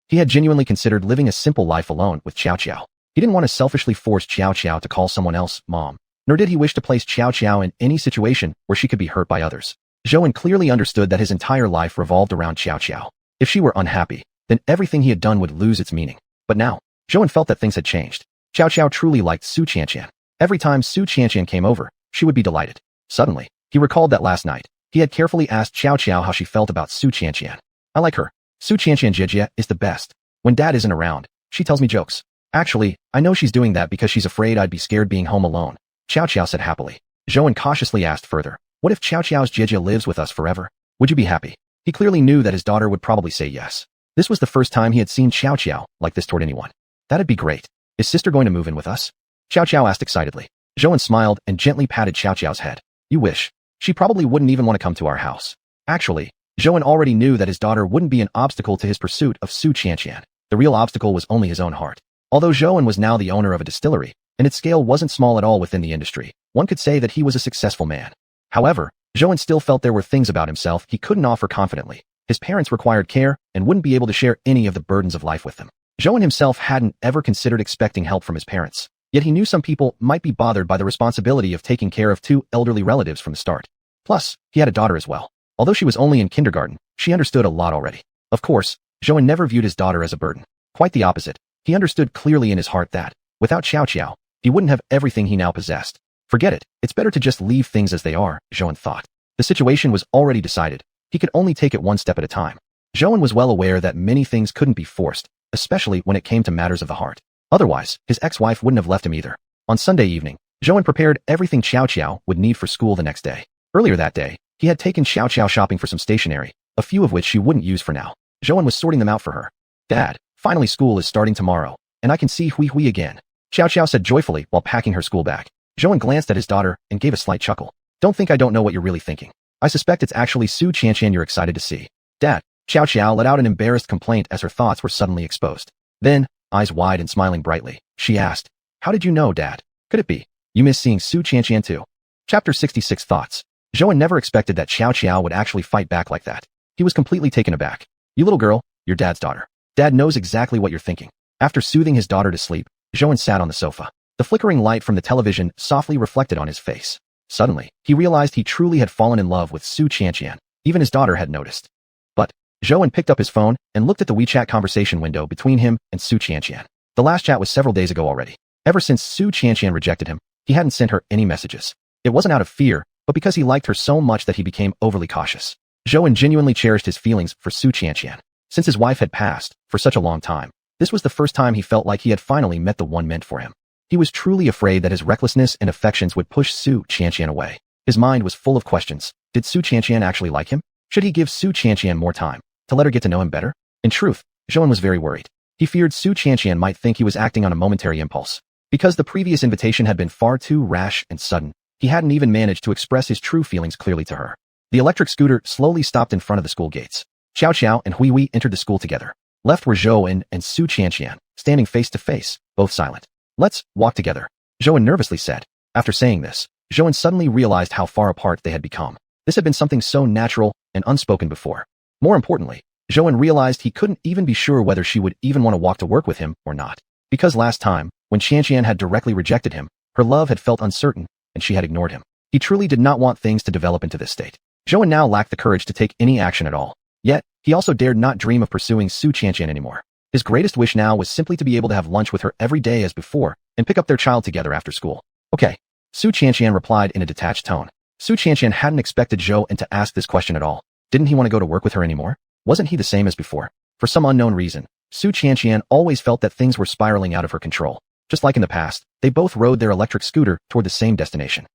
He had genuinely considered living a simple life alone with Xiao. He didn't want to selfishly force Xiao to call someone else mom, nor did he wish to place Xiao in any situation where she could be hurt by others. Zhou clearly understood that his entire life revolved around Xiao. If she were unhappy, then everything he had done would lose its meaning. But now, Zhou felt that things had changed. Xiao truly liked xiuxian. Every time xiuxian came over, she would be delighted. Suddenly, he recalled that last night, he had carefully asked Xiao how she felt about xiuxian. I like her. Xiuxian Jijia is the best. When dad isn't around, she tells me jokes. Actually, I know she's doing that because she's afraid I'd be scared being home alone, Xiao said happily. Zhou cautiously asked further, what if Xiao's Jijia lives with us forever? Would you be happy? He clearly knew that his daughter would probably say yes. This was the first time he had seen Xiao like this toward anyone. That'd be great. Is sister going to move in with us? Xiao asked excitedly. Zhou smiled and gently patted Xiao's head. You wish. She probably wouldn't even want to come to our house. Actually, Zhou already knew that his daughter wouldn't be an obstacle to his pursuit of xiuxian. The real obstacle was only his own heart. Although Zhou was now the owner of a distillery, and its scale wasn't small at all within the industry, one could say that he was a successful man. However, Zhou still felt there were things about himself he couldn't offer confidently. His parents required care and wouldn't be able to share any of the burdens of life with them. Zhou himself hadn't ever considered expecting help from his parents, yet he knew some people might be bothered by the responsibility of taking care of two elderly relatives from the start. Plus, he had a daughter as well. Although she was only in kindergarten, she understood a lot already. Of course, Zhou never viewed his daughter as a burden. Quite the opposite. He understood clearly in his heart that, without Xiao, he wouldn't have everything he now possessed. Forget it, it's better to just leave things as they are, Zhou thought. The situation was already decided. He could only take it one step at a time. Zhou was well aware that many things couldn't be forced, especially when it came to matters of the heart. Otherwise, his ex-wife wouldn't have left him either. On Sunday evening, Zhou prepared everything Xiao would need for school the next day. Earlier that day, he had taken Xiao shopping for some stationery, a few of which she wouldn't use for now. Zhou was sorting them out for her. Dad, finally school is starting tomorrow, and I can see Hui again, Xiao said joyfully while packing her school bag. Zhou glanced at his daughter and gave a slight chuckle. Don't think I don't know what you're really thinking. I suspect it's actually xiuxian you're excited to see. Dad, Xiao let out an embarrassed complaint as her thoughts were suddenly exposed. Then, eyes wide and smiling brightly, she asked, how did you know, Dad? Could it be? You miss seeing xiuxian too? Chapter 66 Thoughts. Zhou never expected that Xiao would actually fight back like that. He was completely taken aback. You little girl, you're Dad's daughter. Dad knows exactly what you're thinking. After soothing his daughter to sleep, Zhou sat on the sofa. The flickering light from the television softly reflected on his face. Suddenly, he realized he truly had fallen in love with xiuxian. Even his daughter had noticed. But, Zhou picked up his phone and looked at the WeChat conversation window between him and xiuxian. The last chat was several days ago already. Ever since xiuxian rejected him, he hadn't sent her any messages. It wasn't out of fear, but because he liked her so much that he became overly cautious. Zhou genuinely cherished his feelings for xiuxian. Since his wife had passed, for such a long time, this was the first time he felt like he had finally met the one meant for him. He was truly afraid that his recklessness and affections would push xiuxian away. His mind was full of questions. Did xiuxian actually like him? Should he give xiuxian more time, to let her get to know him better? In truth, Zhou was very worried. He feared xiuxian might think he was acting on a momentary impulse. Because the previous invitation had been far too rash and sudden, he hadn't even managed to express his true feelings clearly to her. The electric scooter slowly stopped in front of the school gates. Xiao and Hui entered the school together. Left were Zhou and xiuxian, standing face to face, both silent. Let's walk together, Zhou nervously said. After saying this, Zhou suddenly realized how far apart they had become. This had been something so natural and unspoken before. More importantly, Zhou realized he couldn't even be sure whether she would even want to walk to work with him or not. Because last time, when Xianxian had directly rejected him, her love had felt uncertain, and she had ignored him. He truly did not want things to develop into this state. Zhou now lacked the courage to take any action at all. Yet, he also dared not dream of pursuing xiuxian anymore. His greatest wish now was simply to be able to have lunch with her every day as before, and pick up their child together after school. Okay. Xiuxian replied in a detached tone. Xiuxian hadn't expected Zhou to ask this question at all. Didn't he want to go to work with her anymore? Wasn't he the same as before? For some unknown reason, Xiuxian always felt that things were spiraling out of her control. Just like in the past, they both rode their electric scooter toward the same destination.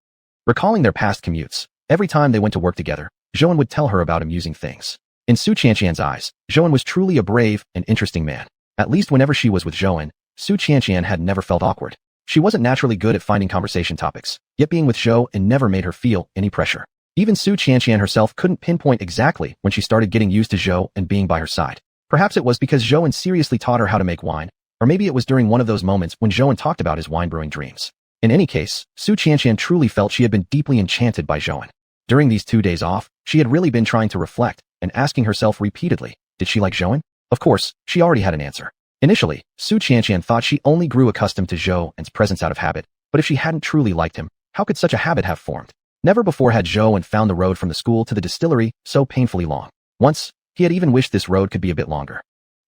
Recalling their past commutes, every time they went to work together, Zhou would tell her about amusing things. In Xiuxian's eyes, Zhou was truly a brave and interesting man. At least whenever she was with Zhou, Xiuxian had never felt awkward. She wasn't naturally good at finding conversation topics, yet being with Zhou never made her feel any pressure. Even Xiuxian herself couldn't pinpoint exactly when she started getting used to Zhou and being by her side. Perhaps it was because Zhou seriously taught her how to make wine, or maybe it was during one of those moments when Zhou talked about his wine brewing dreams. In any case, Xiuxian truly felt she had been deeply enchanted by Zhou. During these 2 days off, she had really been trying to reflect and asking herself repeatedly, did she like Zhou? Of course, she already had an answer. Initially, Xiuxian thought she only grew accustomed to Zhou's presence out of habit, but if she hadn't truly liked him, how could such a habit have formed? Never before had Zhou found the road from the school to the distillery so painfully long. Once, he had even wished this road could be a bit longer.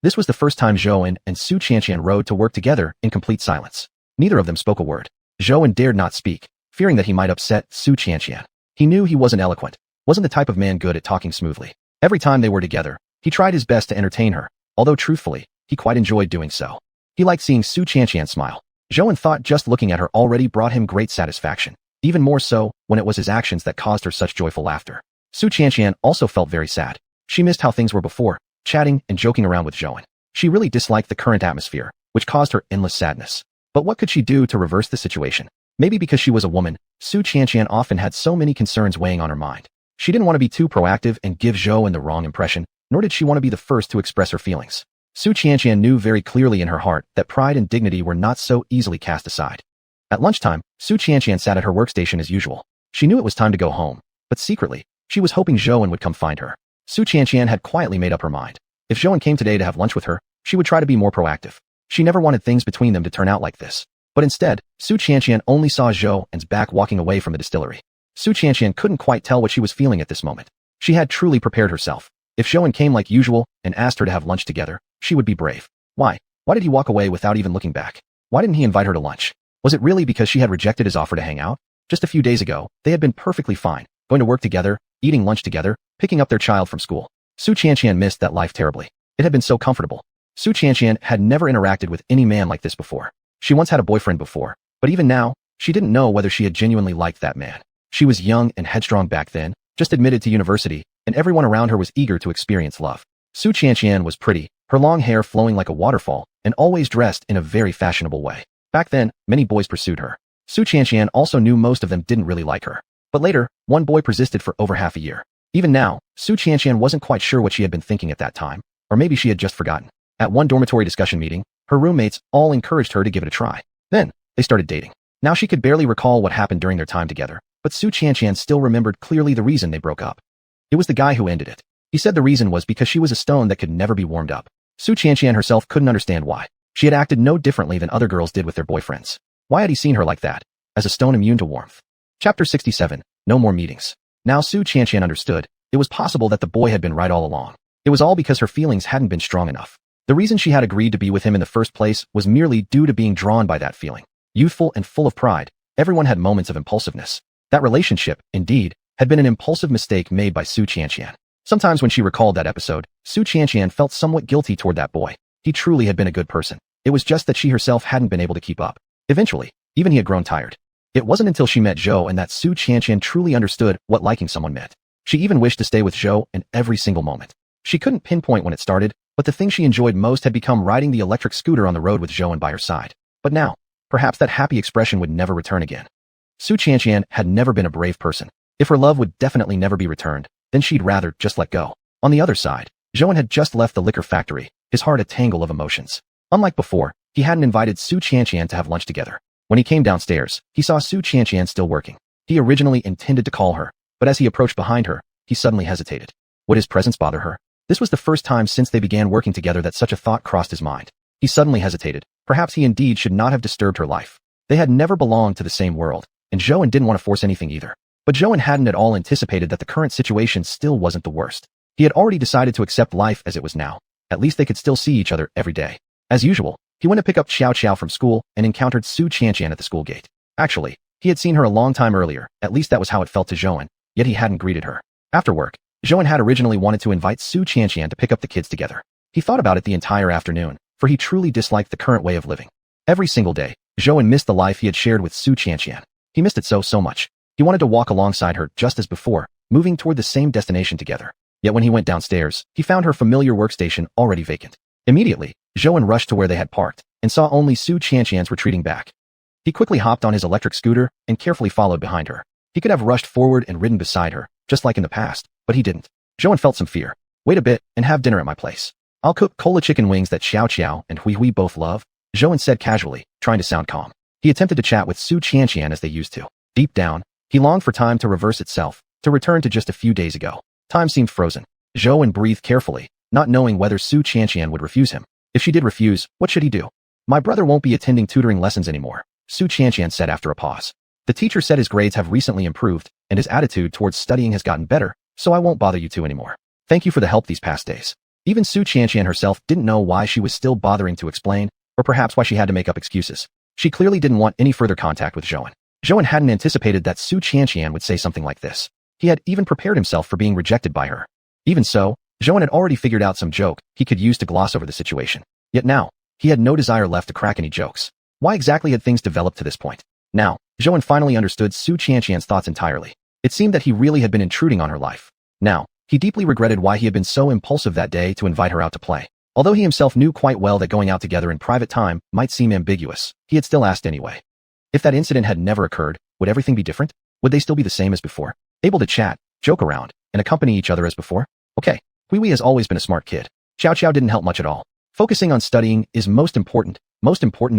This was the first time Zhou and Xiuxian rode to work together in complete silence. Neither of them spoke a word. Zhou dared not speak, fearing that he might upset Xiuxian. He knew he wasn't eloquent, wasn't the type of man good at talking smoothly. Every time they were together, he tried his best to entertain her, although truthfully, he quite enjoyed doing so. He liked seeing Xiuxian smile. Zhou thought just looking at her already brought him great satisfaction, even more so when it was his actions that caused her such joyful laughter. Xiuxian also felt very sad. She missed how things were before, chatting and joking around with Zhou. She really disliked the current atmosphere, which caused her endless sadness. But what could she do to reverse the situation? Maybe because she was a woman, Xiuxian often had so many concerns weighing on her mind. She didn't want to be too proactive and give Zhou the wrong impression, nor did she want to be the first to express her feelings. Xiuxian knew very clearly in her heart that pride and dignity were not so easily cast aside. At lunchtime, Xiuxian sat at her workstation as usual. She knew it was time to go home, but secretly, she was hoping Zhou would come find her. Xiuxian had quietly made up her mind. If Zhou came today to have lunch with her, she would try to be more proactive. She never wanted things between them to turn out like this. But instead, Xiuxian only saw Zhou's back walking away from the distillery. Xiuxian couldn't quite tell what she was feeling at this moment. She had truly prepared herself. If Zhou came like usual and asked her to have lunch together, she would be brave. Why? Why did he walk away without even looking back? Why didn't he invite her to lunch? Was it really because she had rejected his offer to hang out? Just a few days ago, they had been perfectly fine, going to work together, eating lunch together, picking up their child from school. Xiuxian missed that life terribly. It had been so comfortable. Xiuxian had never interacted with any man like this before. She once had a boyfriend before, but even now, she didn't know whether she had genuinely liked that man. She was young and headstrong back then, just admitted to university, and everyone around her was eager to experience love. Xiuxian was pretty, her long hair flowing like a waterfall, and always dressed in a very fashionable way. Back then, many boys pursued her. Xiuxian also knew most of them didn't really like her. But later, one boy persisted for over half a year. Even now, Xiuxian wasn't quite sure what she had been thinking at that time, or maybe she had just forgotten. At one dormitory discussion meeting, her roommates all encouraged her to give it a try. Then, they started dating. Now she could barely recall what happened during their time together, but Xiuxian still remembered clearly the reason they broke up. It was the guy who ended it. He said the reason was because she was a stone that could never be warmed up. Xiuxian herself couldn't understand why. She had acted no differently than other girls did with their boyfriends. Why had he seen her like that? As a stone immune to warmth. Chapter 67. No more meetings. Now Xiuxian understood. It was possible that the boy had been right all along. It was all because her feelings hadn't been strong enough. The reason she had agreed to be with him in the first place was merely due to being drawn by that feeling. Youthful and full of pride, everyone had moments of impulsiveness. That relationship, indeed, had been an impulsive mistake made by Xiuxian. Sometimes when she recalled that episode, Xiuxian felt somewhat guilty toward that boy. He truly had been a good person. It was just that she herself hadn't been able to keep up. Eventually, even he had grown tired. It wasn't until she met Zhou and that Xiuxian truly understood what liking someone meant. She even wished to stay with Zhou in every single moment. She couldn't pinpoint when it started, but the thing she enjoyed most had become riding the electric scooter on the road with Zhou by her side. But now, perhaps that happy expression would never return again. Xiuxian had never been a brave person. If her love would definitely never be returned, then she'd rather just let go. On the other side, Zhou had just left the liquor factory, his heart a tangle of emotions. Unlike before, he hadn't invited Xiuxian to have lunch together. When he came downstairs, he saw Xiuxian still working. He originally intended to call her, but as he approached behind her, he suddenly hesitated. Would his presence bother her? This was the first time since they began working together that such a thought crossed his mind. He suddenly hesitated. Perhaps he indeed should not have disturbed her life. They had never belonged to the same world, and Zhou didn't want to force anything either. But Zhou hadn't at all anticipated that the current situation still wasn't the worst. He had already decided to accept life as it was now. At least they could still see each other every day. As usual, he went to pick up Xiao from school and encountered Xiuxian at the school gate. Actually, he had seen her a long time earlier, at least that was how it felt to Zhou, yet he hadn't greeted her. After work, Zhou had originally wanted to invite Xiuxian to pick up the kids together. He thought about it the entire afternoon, for he truly disliked the current way of living. Every single day, Zhou missed the life he had shared with Xiuxian. He missed it so much. He wanted to walk alongside her just as before, moving toward the same destination together. Yet when he went downstairs, he found her familiar workstation already vacant. Immediately, Zhou rushed to where they had parked, and saw only Xiuxian's retreating back. He quickly hopped on his electric scooter and carefully followed behind her. He could have rushed forward and ridden beside her, just like in the past, but he didn't. Zhou felt some fear. Wait a bit and have dinner at my place. I'll cook cola chicken wings that Xiao and Hui both love, Zhou said casually, trying to sound calm. He attempted to chat with Xiuxian as they used to. Deep down, he longed for time to reverse itself, to return to just a few days ago. Time seemed frozen. Zhou breathed carefully, not knowing whether Xiuxian would refuse him. If she did refuse, what should he do? My brother won't be attending tutoring lessons anymore, Xiuxian said after a pause. The teacher said his grades have recently improved, and his attitude towards studying has gotten better, so I won't bother you two anymore. Thank you for the help these past days. Even Xiuxian herself didn't know why she was still bothering to explain, or perhaps why she had to make up excuses. She clearly didn't want any further contact with Zhouan. Zhouan hadn't anticipated that xiuxian would say something like this. He had even prepared himself for being rejected by her. Even so, Zhouan had already figured out some joke he could use to gloss over the situation. Yet now, he had no desire left to crack any jokes. Why exactly had things developed to this point? Now, Zhouan finally understood xiuxian's thoughts entirely. It seemed that he really had been intruding on her life. Now, he deeply regretted why he had been so impulsive that day to invite her out to play. Although he himself knew quite well that going out together in private time might seem ambiguous, he had still asked anyway. If that incident had never occurred, would everything be different? Would they still be the same as before? Able to chat, joke around, and accompany each other as before? Okay, Hui has always been a smart kid. Xiao didn't help much at all. Focusing on studying is most important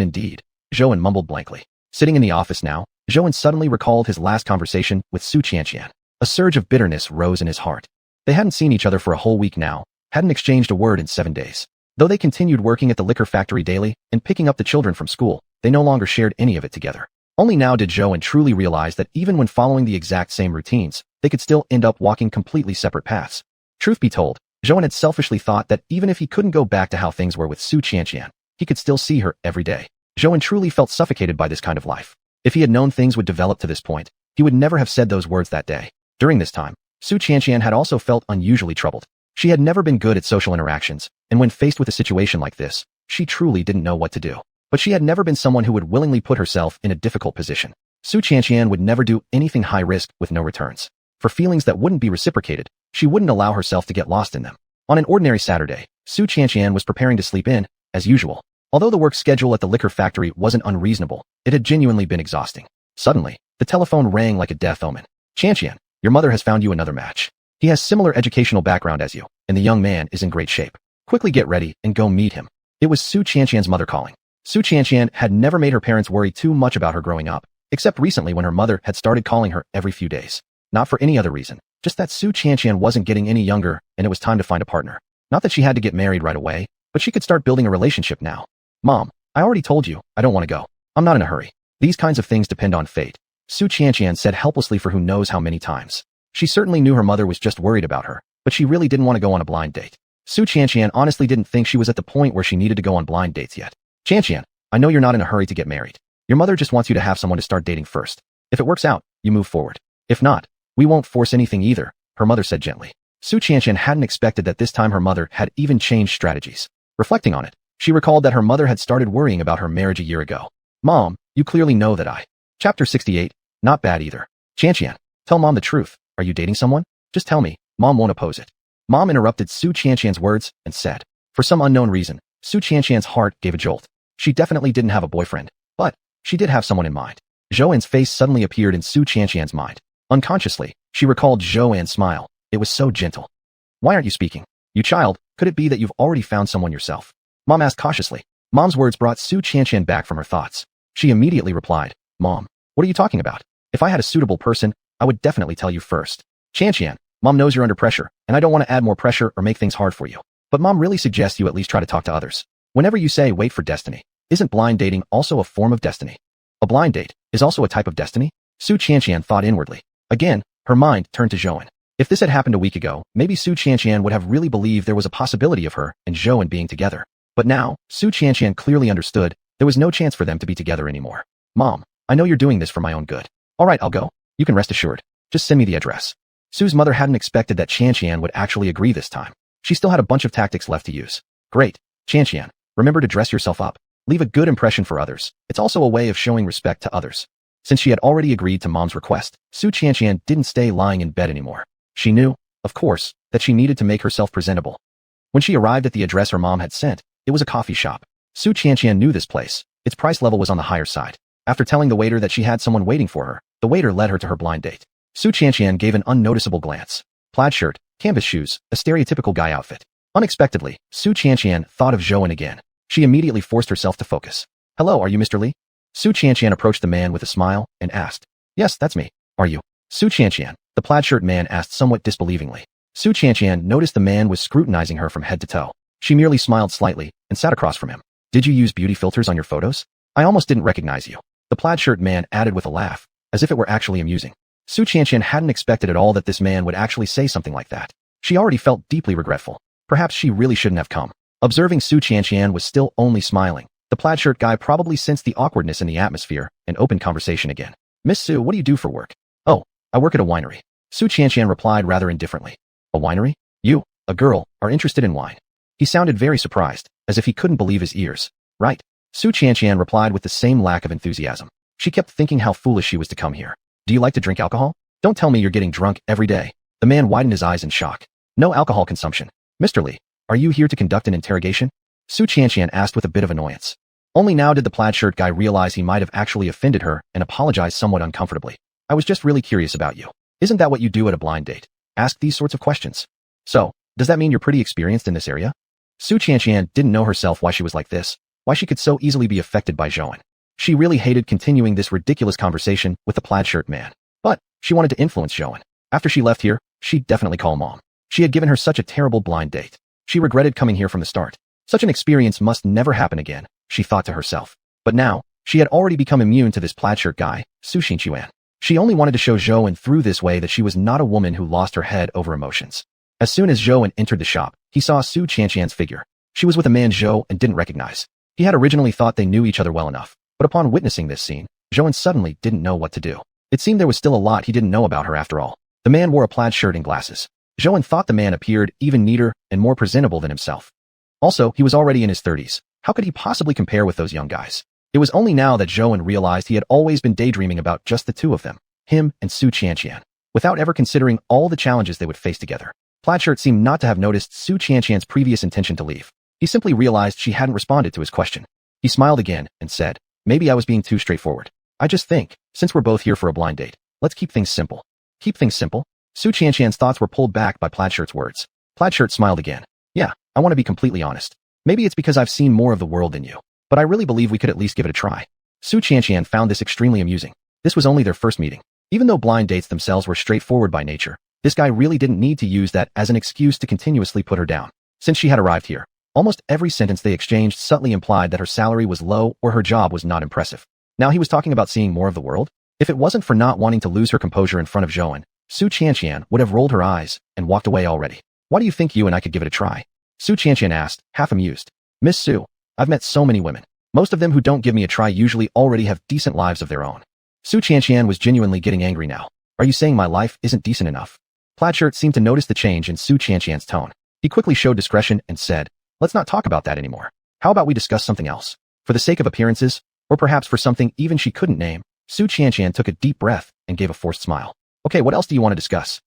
indeed, Zhouan mumbled blankly. Sitting in the office now, Zhouan suddenly recalled his last conversation with xiuxian. A surge of bitterness rose in his heart. They hadn't seen each other for a whole week now, hadn't exchanged a word in 7 days. Though they continued working at the liquor factory daily and picking up the children from school, they no longer shared any of it together. Only now did Zhouan truly realize that even when following the exact same routines, they could still end up walking completely separate paths. Truth be told, Zhouan had selfishly thought that even if he couldn't go back to how things were with xiuxian, he could still see her every day. Zhouan truly felt suffocated by this kind of life. If he had known things would develop to this point, he would never have said those words that day. During this time, xiuxian had also felt unusually troubled. She had never been good at social interactions, and when faced with a situation like this, she truly didn't know what to do. But she had never been someone who would willingly put herself in a difficult position. Xiuxian would never do anything high risk with no returns. For feelings that wouldn't be reciprocated, she wouldn't allow herself to get lost in them. On an ordinary Saturday, xiuxian was preparing to sleep in, as usual. Although the work schedule at the liquor factory wasn't unreasonable, it had genuinely been exhausting. Suddenly, the telephone rang like a death omen. Xiuxian, your mother has found you another match. He has similar educational background as you, and the young man is in great shape. Quickly get ready and go meet him. It was xiuxian's mother calling. Xiuxian had never made her parents worry too much about her growing up, except recently when her mother had started calling her every few days. Not for any other reason, just that xiuxian wasn't getting any younger and it was time to find a partner. Not that she had to get married right away, but she could start building a relationship now. Mom, I already told you, I don't want to go. I'm not in a hurry. These kinds of things depend on fate, xiuxian said helplessly for who knows how many times. She certainly knew her mother was just worried about her, but she really didn't want to go on a blind date. Xiuxian honestly didn't think she was at the point where she needed to go on blind dates yet. Xiuxian, I know you're not in a hurry to get married. Your mother just wants you to have someone to start dating first. If it works out, you move forward. If not, we won't force anything either, her mother said gently. Xiuxian hadn't expected that this time her mother had even changed strategies. Reflecting on it, she recalled that her mother had started worrying about her marriage a year ago. Mom, you clearly know that I. Chapter 68, not bad either. Xiuxian, tell Mom the truth. Are you dating someone? Just tell me. Mom won't oppose it. Mom interrupted xiuxian's words and said. For some unknown reason, xiuxian's heart gave a jolt. She definitely didn't have a boyfriend, but she did have someone in mind. Zhouan's face suddenly appeared in xiuxian's mind. Unconsciously, she recalled Zhouan's smile. It was so gentle. Why aren't you speaking? You child, could it be that you've already found someone yourself? Mom asked cautiously. Mom's words brought xiuxian back from her thoughts. She immediately replied, Mom, what are you talking about? If I had a suitable person, I would definitely tell you first. Xiuxian, Mom knows you're under pressure, and I don't want to add more pressure or make things hard for you. But Mom really suggests you at least try to talk to others. Whenever you say wait for destiny, isn't blind dating also a form of destiny? A blind date is also a type of destiny? Xiuxian thought inwardly. Again, her mind turned to Zhouan. If this had happened a week ago, maybe Xiuxian would have really believed there was a possibility of her and Zhouan being together. But now, Xiuxian clearly understood there was no chance for them to be together anymore. Mom, I know you're doing this for my own good. All right, I'll go. You can rest assured. Just send me the address. Sue's mother hadn't expected that Xiuxian would actually agree this time. She still had a bunch of tactics left to use. Great. Xiuxian, remember to dress yourself up. Leave a good impression for others. It's also a way of showing respect to others. Since she had already agreed to Mom's request, Xiuxian didn't stay lying in bed anymore. She knew, of course, that she needed to make herself presentable. When she arrived at the address her mom had sent, it was a coffee shop. Xiuxian knew this place. Its price level was on the higher side. After telling the waiter that she had someone waiting for her, the waiter led her to her blind date. Xiuxian gave an unnoticeable glance. Plaid shirt, canvas shoes, a stereotypical guy outfit. Unexpectedly, Xiuxian thought of Zhouan again. She immediately forced herself to focus. Hello, are you Mr. Li? Xiuxian approached the man with a smile and asked. Yes, that's me. Are you? Xiuxian, the plaid shirt man asked somewhat disbelievingly. Xiuxian noticed the man was scrutinizing her from head to toe. She merely smiled slightly and sat across from him. Did you use beauty filters on your photos? I almost didn't recognize you. The plaid shirt man added with a laugh, as if it were actually amusing. Xiuxian hadn't expected at all that this man would actually say something like that. She already felt deeply regretful. Perhaps she really shouldn't have come. Observing Xiuxian was still only smiling. The plaid shirt guy probably sensed the awkwardness in the atmosphere and opened conversation again. Miss Su, what do you do for work? Oh, I work at a winery. Xiuxian replied rather indifferently. A winery? You, a girl, are interested in wine. He sounded very surprised, as if he couldn't believe his ears. Right. Xiuxian replied with the same lack of enthusiasm. She kept thinking how foolish she was to come here. Do you like to drink alcohol? Don't tell me you're getting drunk every day. The man widened his eyes in shock. No alcohol consumption. Mr. Li, are you here to conduct an interrogation? Xiuxian asked with a bit of annoyance. Only now did the plaid shirt guy realize he might have actually offended her and apologized somewhat uncomfortably. I was just really curious about you. Isn't that what you do at a blind date? Ask these sorts of questions. So, does that mean you're pretty experienced in this area? Xiuxian didn't know herself why she was like this, why she could so easily be affected by Zhouan. She really hated continuing this ridiculous conversation with the plaid shirt man. But, she wanted to influence Zhouan. After she left here, she'd definitely call Mom. She had given her such a terrible blind date. She regretted coming here from the start. Such an experience must never happen again, she thought to herself. But now, she had already become immune to this plaid shirt guy, xiuxian. She only wanted to show Zhouan through this way that she was not a woman who lost her head over emotions. As soon as Zhouan entered the shop, he saw Xiuxian's figure. She was with a man Zhou and didn't recognize. He had originally thought they knew each other well enough, but upon witnessing this scene, Zhouan suddenly didn't know what to do. It seemed there was still a lot he didn't know about her after all. The man wore a plaid shirt and glasses. Zhouan thought the man appeared even neater and more presentable than himself. Also, he was already in his 30s. How could he possibly compare with those young guys? It was only now that Zhouan realized he had always been daydreaming about just the two of them, him and Xiuxian, without ever considering all the challenges they would face together. Plaid-shirt seemed not to have noticed Xiuxian's previous intention to leave. He simply realized she hadn't responded to his question. He smiled again and said, "Maybe I was being too straightforward. I just think, since we're both here for a blind date, let's keep things simple." Keep things simple? Xiuxian's thoughts were pulled back by Plaid-shirt's words. Plaid-shirt smiled again. "Yeah, I want to be completely honest. Maybe it's because I've seen more of the world than you, but I really believe we could at least give it a try." Xiuxian found this extremely amusing. This was only their first meeting. Even though blind dates themselves were straightforward by nature, this guy really didn't need to use that as an excuse to continuously put her down. Since she had arrived here, almost every sentence they exchanged subtly implied that her salary was low or her job was not impressive. Now he was talking about seeing more of the world? If it wasn't for not wanting to lose her composure in front of Zhouan, Xiuxian would have rolled her eyes and walked away already. "Why do you think you and I could give it a try?" Xiuxian asked, half amused. "Miss Su, I've met so many women. Most of them who don't give me a try usually already have decent lives of their own." Xiuxian was genuinely getting angry now. "Are you saying my life isn't decent enough?" Plaid-shirt seemed to notice the change in Xiuxian's tone. He quickly showed discretion and said, "Let's not talk about that anymore. How about we discuss something else? For the sake of appearances, or perhaps for something even she couldn't name." Xiuxian took a deep breath and gave a forced smile. "Okay, what else do you want to discuss?"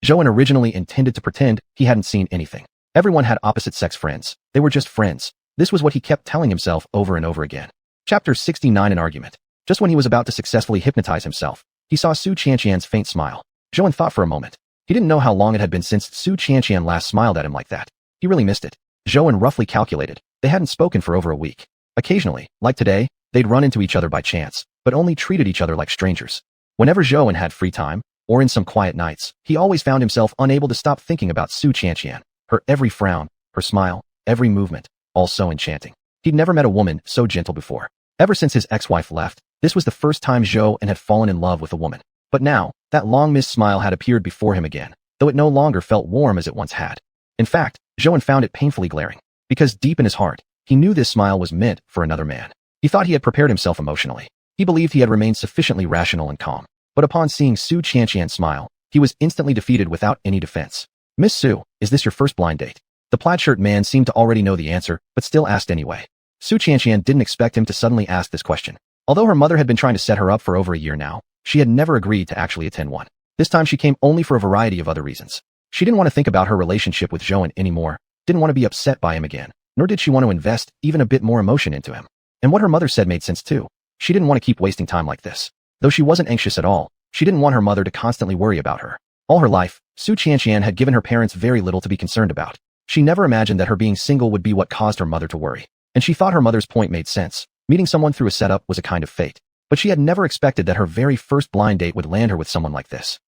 Zhouan originally intended to pretend he hadn't seen anything. Everyone had opposite-sex friends. They were just friends. This was what he kept telling himself over and over again. Chapter 69, An Argument. Just when he was about to successfully hypnotize himself, he saw Xiuxian's faint smile. Zhouan thought for a moment. He didn't know how long it had been since Xiuxian last smiled at him like that. He really missed it. Zhouan roughly calculated. They hadn't spoken for over a week. Occasionally, like today, they'd run into each other by chance, but only treated each other like strangers. Whenever Zhouan had free time, or in some quiet nights, he always found himself unable to stop thinking about Xiuxian. Her every frown, her smile, every movement, all so enchanting. He'd never met a woman so gentle before. Ever since his ex-wife left, this was the first time Zhouan had fallen in love with a woman. But now, that long-missed smile had appeared before him again, though it no longer felt warm as it once had. In fact, Zhouan found it painfully glaring, because deep in his heart, he knew this smile was meant for another man. He thought he had prepared himself emotionally. He believed he had remained sufficiently rational and calm. But upon seeing Xiuxian smile, he was instantly defeated without any defense. "Miss Su, is this your first blind date?" The plaid-shirt man seemed to already know the answer, but still asked anyway. Xiuxian didn't expect him to suddenly ask this question. Although her mother had been trying to set her up for over a year now, she had never agreed to actually attend one. This time she came only for a variety of other reasons. She didn't want to think about her relationship with Zhouan anymore, didn't want to be upset by him again, nor did she want to invest even a bit more emotion into him. And what her mother said made sense too. She didn't want to keep wasting time like this. Though she wasn't anxious at all, she didn't want her mother to constantly worry about her. All her life, Xiuxian had given her parents very little to be concerned about. She never imagined that her being single would be what caused her mother to worry. And she thought her mother's point made sense. Meeting someone through a setup was a kind of fate. But she had never expected that her very first blind date would land her with someone like this.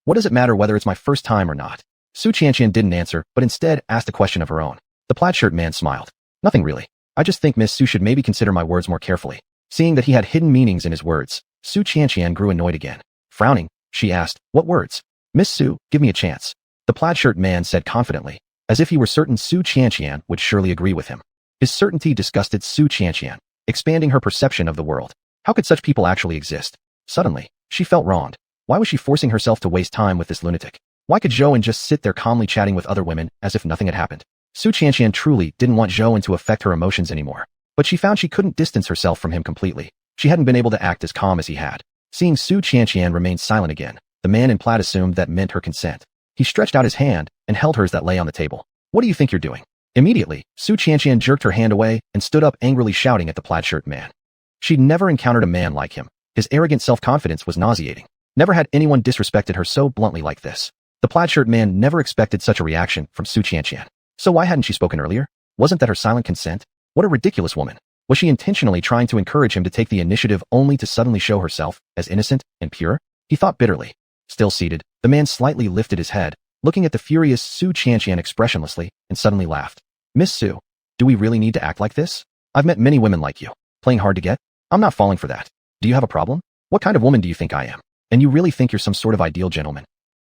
"What does it matter whether it's my first time or not?" Xiuxian didn't answer, but instead asked a question of her own. The plaid-shirt man smiled. "Nothing really. I just think Miss Su should maybe consider my words more carefully." Seeing that he had hidden meanings in his words, Xiuxian grew annoyed again. Frowning, she asked, "What words?" "Miss Su, give me a chance," the plaid-shirt man said confidently, as if he were certain Xiuxian would surely agree with him. His certainty disgusted Xiuxian. expanding her perception of the world. How could such people actually exist? Suddenly, she felt wronged. Why was she forcing herself to waste time with this lunatic? Why could Zhou just sit there calmly chatting with other women as if nothing had happened? Xiuxian truly didn't want Zhou to affect her emotions anymore. But she found she couldn't distance herself from him completely. She hadn't been able to act as calm as he had. Seeing Xiuxian remain silent again, the man in plaid assumed that meant her consent. He stretched out his hand and held hers that lay on the table. What do you think you're doing? Immediately, Xiuxian jerked her hand away and stood up angrily shouting at the plaid-shirt man. She'd never encountered a man like him. His arrogant self-confidence was nauseating. Never had anyone disrespected her so bluntly like this. The plaid-shirt man never expected such a reaction from Xiuxian. So why hadn't she spoken earlier? Wasn't that her silent consent? What a ridiculous woman. Was she intentionally trying to encourage him to take the initiative only to suddenly show herself as innocent and pure? He thought bitterly. Still seated, the man slightly lifted his head, looking at the furious Xiuxian expressionlessly, and suddenly laughed. Miss Su, do we really need to act like this? I've met many women like you. Playing hard to get? I'm not falling for that. Do you have a problem? What kind of woman do you think I am? And you really think you're some sort of ideal gentleman?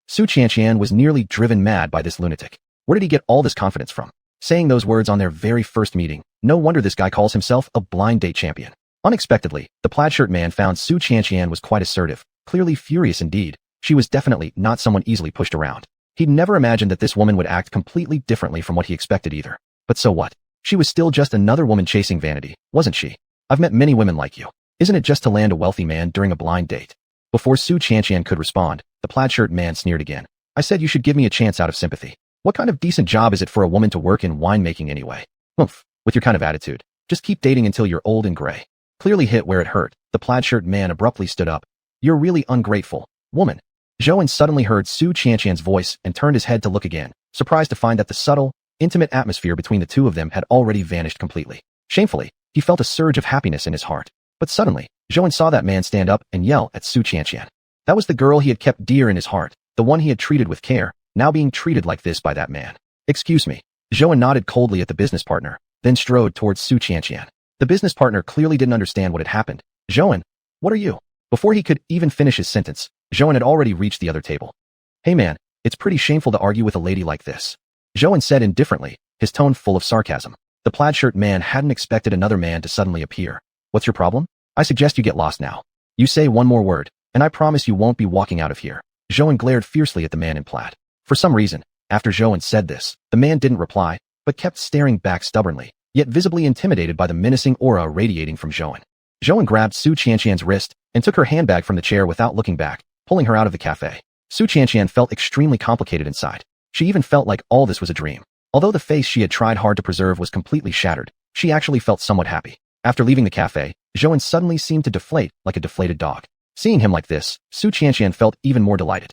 Xiuxian was nearly driven mad by this lunatic. Where did he get all this confidence from? Saying those words on their very first meeting. No wonder this guy calls himself a blind date champion. Unexpectedly, the plaid-shirt man found Xiuxian was quite assertive, clearly furious indeed. She was definitely not someone easily pushed around. He'd never imagined that this woman would act completely differently from what he expected either. But so what? She was still just another woman chasing vanity, wasn't she? I've met many women like you. Isn't it just to land a wealthy man during a blind date? Before Xiuxian could respond, the plaid-shirt man sneered again. I said you should give me a chance out of sympathy. What kind of decent job is it for a woman to work in winemaking anyway? Oomph, with your kind of attitude. Just keep dating until you're old and gray. Clearly hit where it hurt, the plaid-shirt man abruptly stood up. You're really ungrateful, woman. Zhou suddenly heard Xiuxian's voice and turned his head to look again, surprised to find that the subtle, intimate atmosphere between the two of them had already vanished completely. Shamefully, he felt a surge of happiness in his heart. But suddenly, Zhou saw that man stand up and yell at Xiuxian. That was the girl he had kept dear in his heart, the one he had treated with care, now being treated like this by that man. Excuse me. Zhou nodded coldly at the business partner, then strode towards Xiuxian. The business partner clearly didn't understand what had happened. Zhou, what are you? Before he could even finish his sentence, Zhou had already reached the other table. Hey man, it's pretty shameful to argue with a lady like this. Zhou said indifferently, his tone full of sarcasm. The plaid-shirt man hadn't expected another man to suddenly appear. What's your problem? I suggest you get lost now. You say one more word, and I promise you won't be walking out of here. Zhou glared fiercely at the man in plaid. For some reason, after Zhou said this, the man didn't reply, but kept staring back stubbornly, yet visibly intimidated by the menacing aura radiating from Zhou. Zhou grabbed Xiuxian's wrist and took her handbag from the chair without looking back, pulling her out of the cafe. Xiuxian felt extremely complicated inside. She even felt like all this was a dream. Although the face she had tried hard to preserve was completely shattered, she actually felt somewhat happy. After leaving the cafe, Zhou suddenly seemed to deflate like a deflated dog. Seeing him like this, Xiuxian felt even more delighted.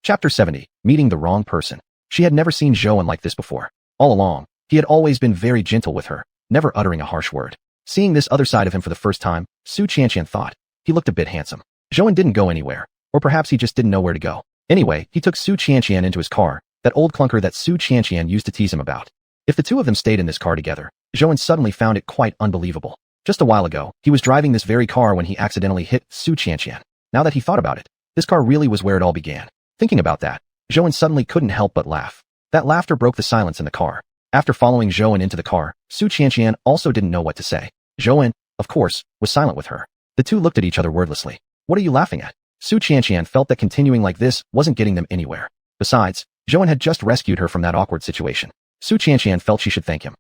Chapter 70, Meeting the Wrong Person. She had never seen Zhou like this before. All along, he had always been very gentle with her, never uttering a harsh word. Seeing this other side of him for the first time, Xiuxian thought, he looked a bit handsome. Zhou didn't go anywhere, or perhaps he just didn't know where to go. Anyway, he took Xiuxian into his car, that old clunker that Xiuxian used to tease him about. If the two of them stayed in this car together, Zhou suddenly found it quite unbelievable. Just a while ago, he was driving this very car when he accidentally hit Xiuxian. Now that he thought about it, this car really was where it all began. Thinking about that, Zhou suddenly couldn't help but laugh. That laughter broke the silence in the car. After following Zhou into the car, Xiuxian also didn't know what to say. Zhou, of course, was silent with her. The two looked at each other wordlessly. What are you laughing at? Xiuxian felt that continuing like this wasn't getting them anywhere. Besides, Zhou had just rescued her from that awkward situation. Xiuxian felt she should thank him.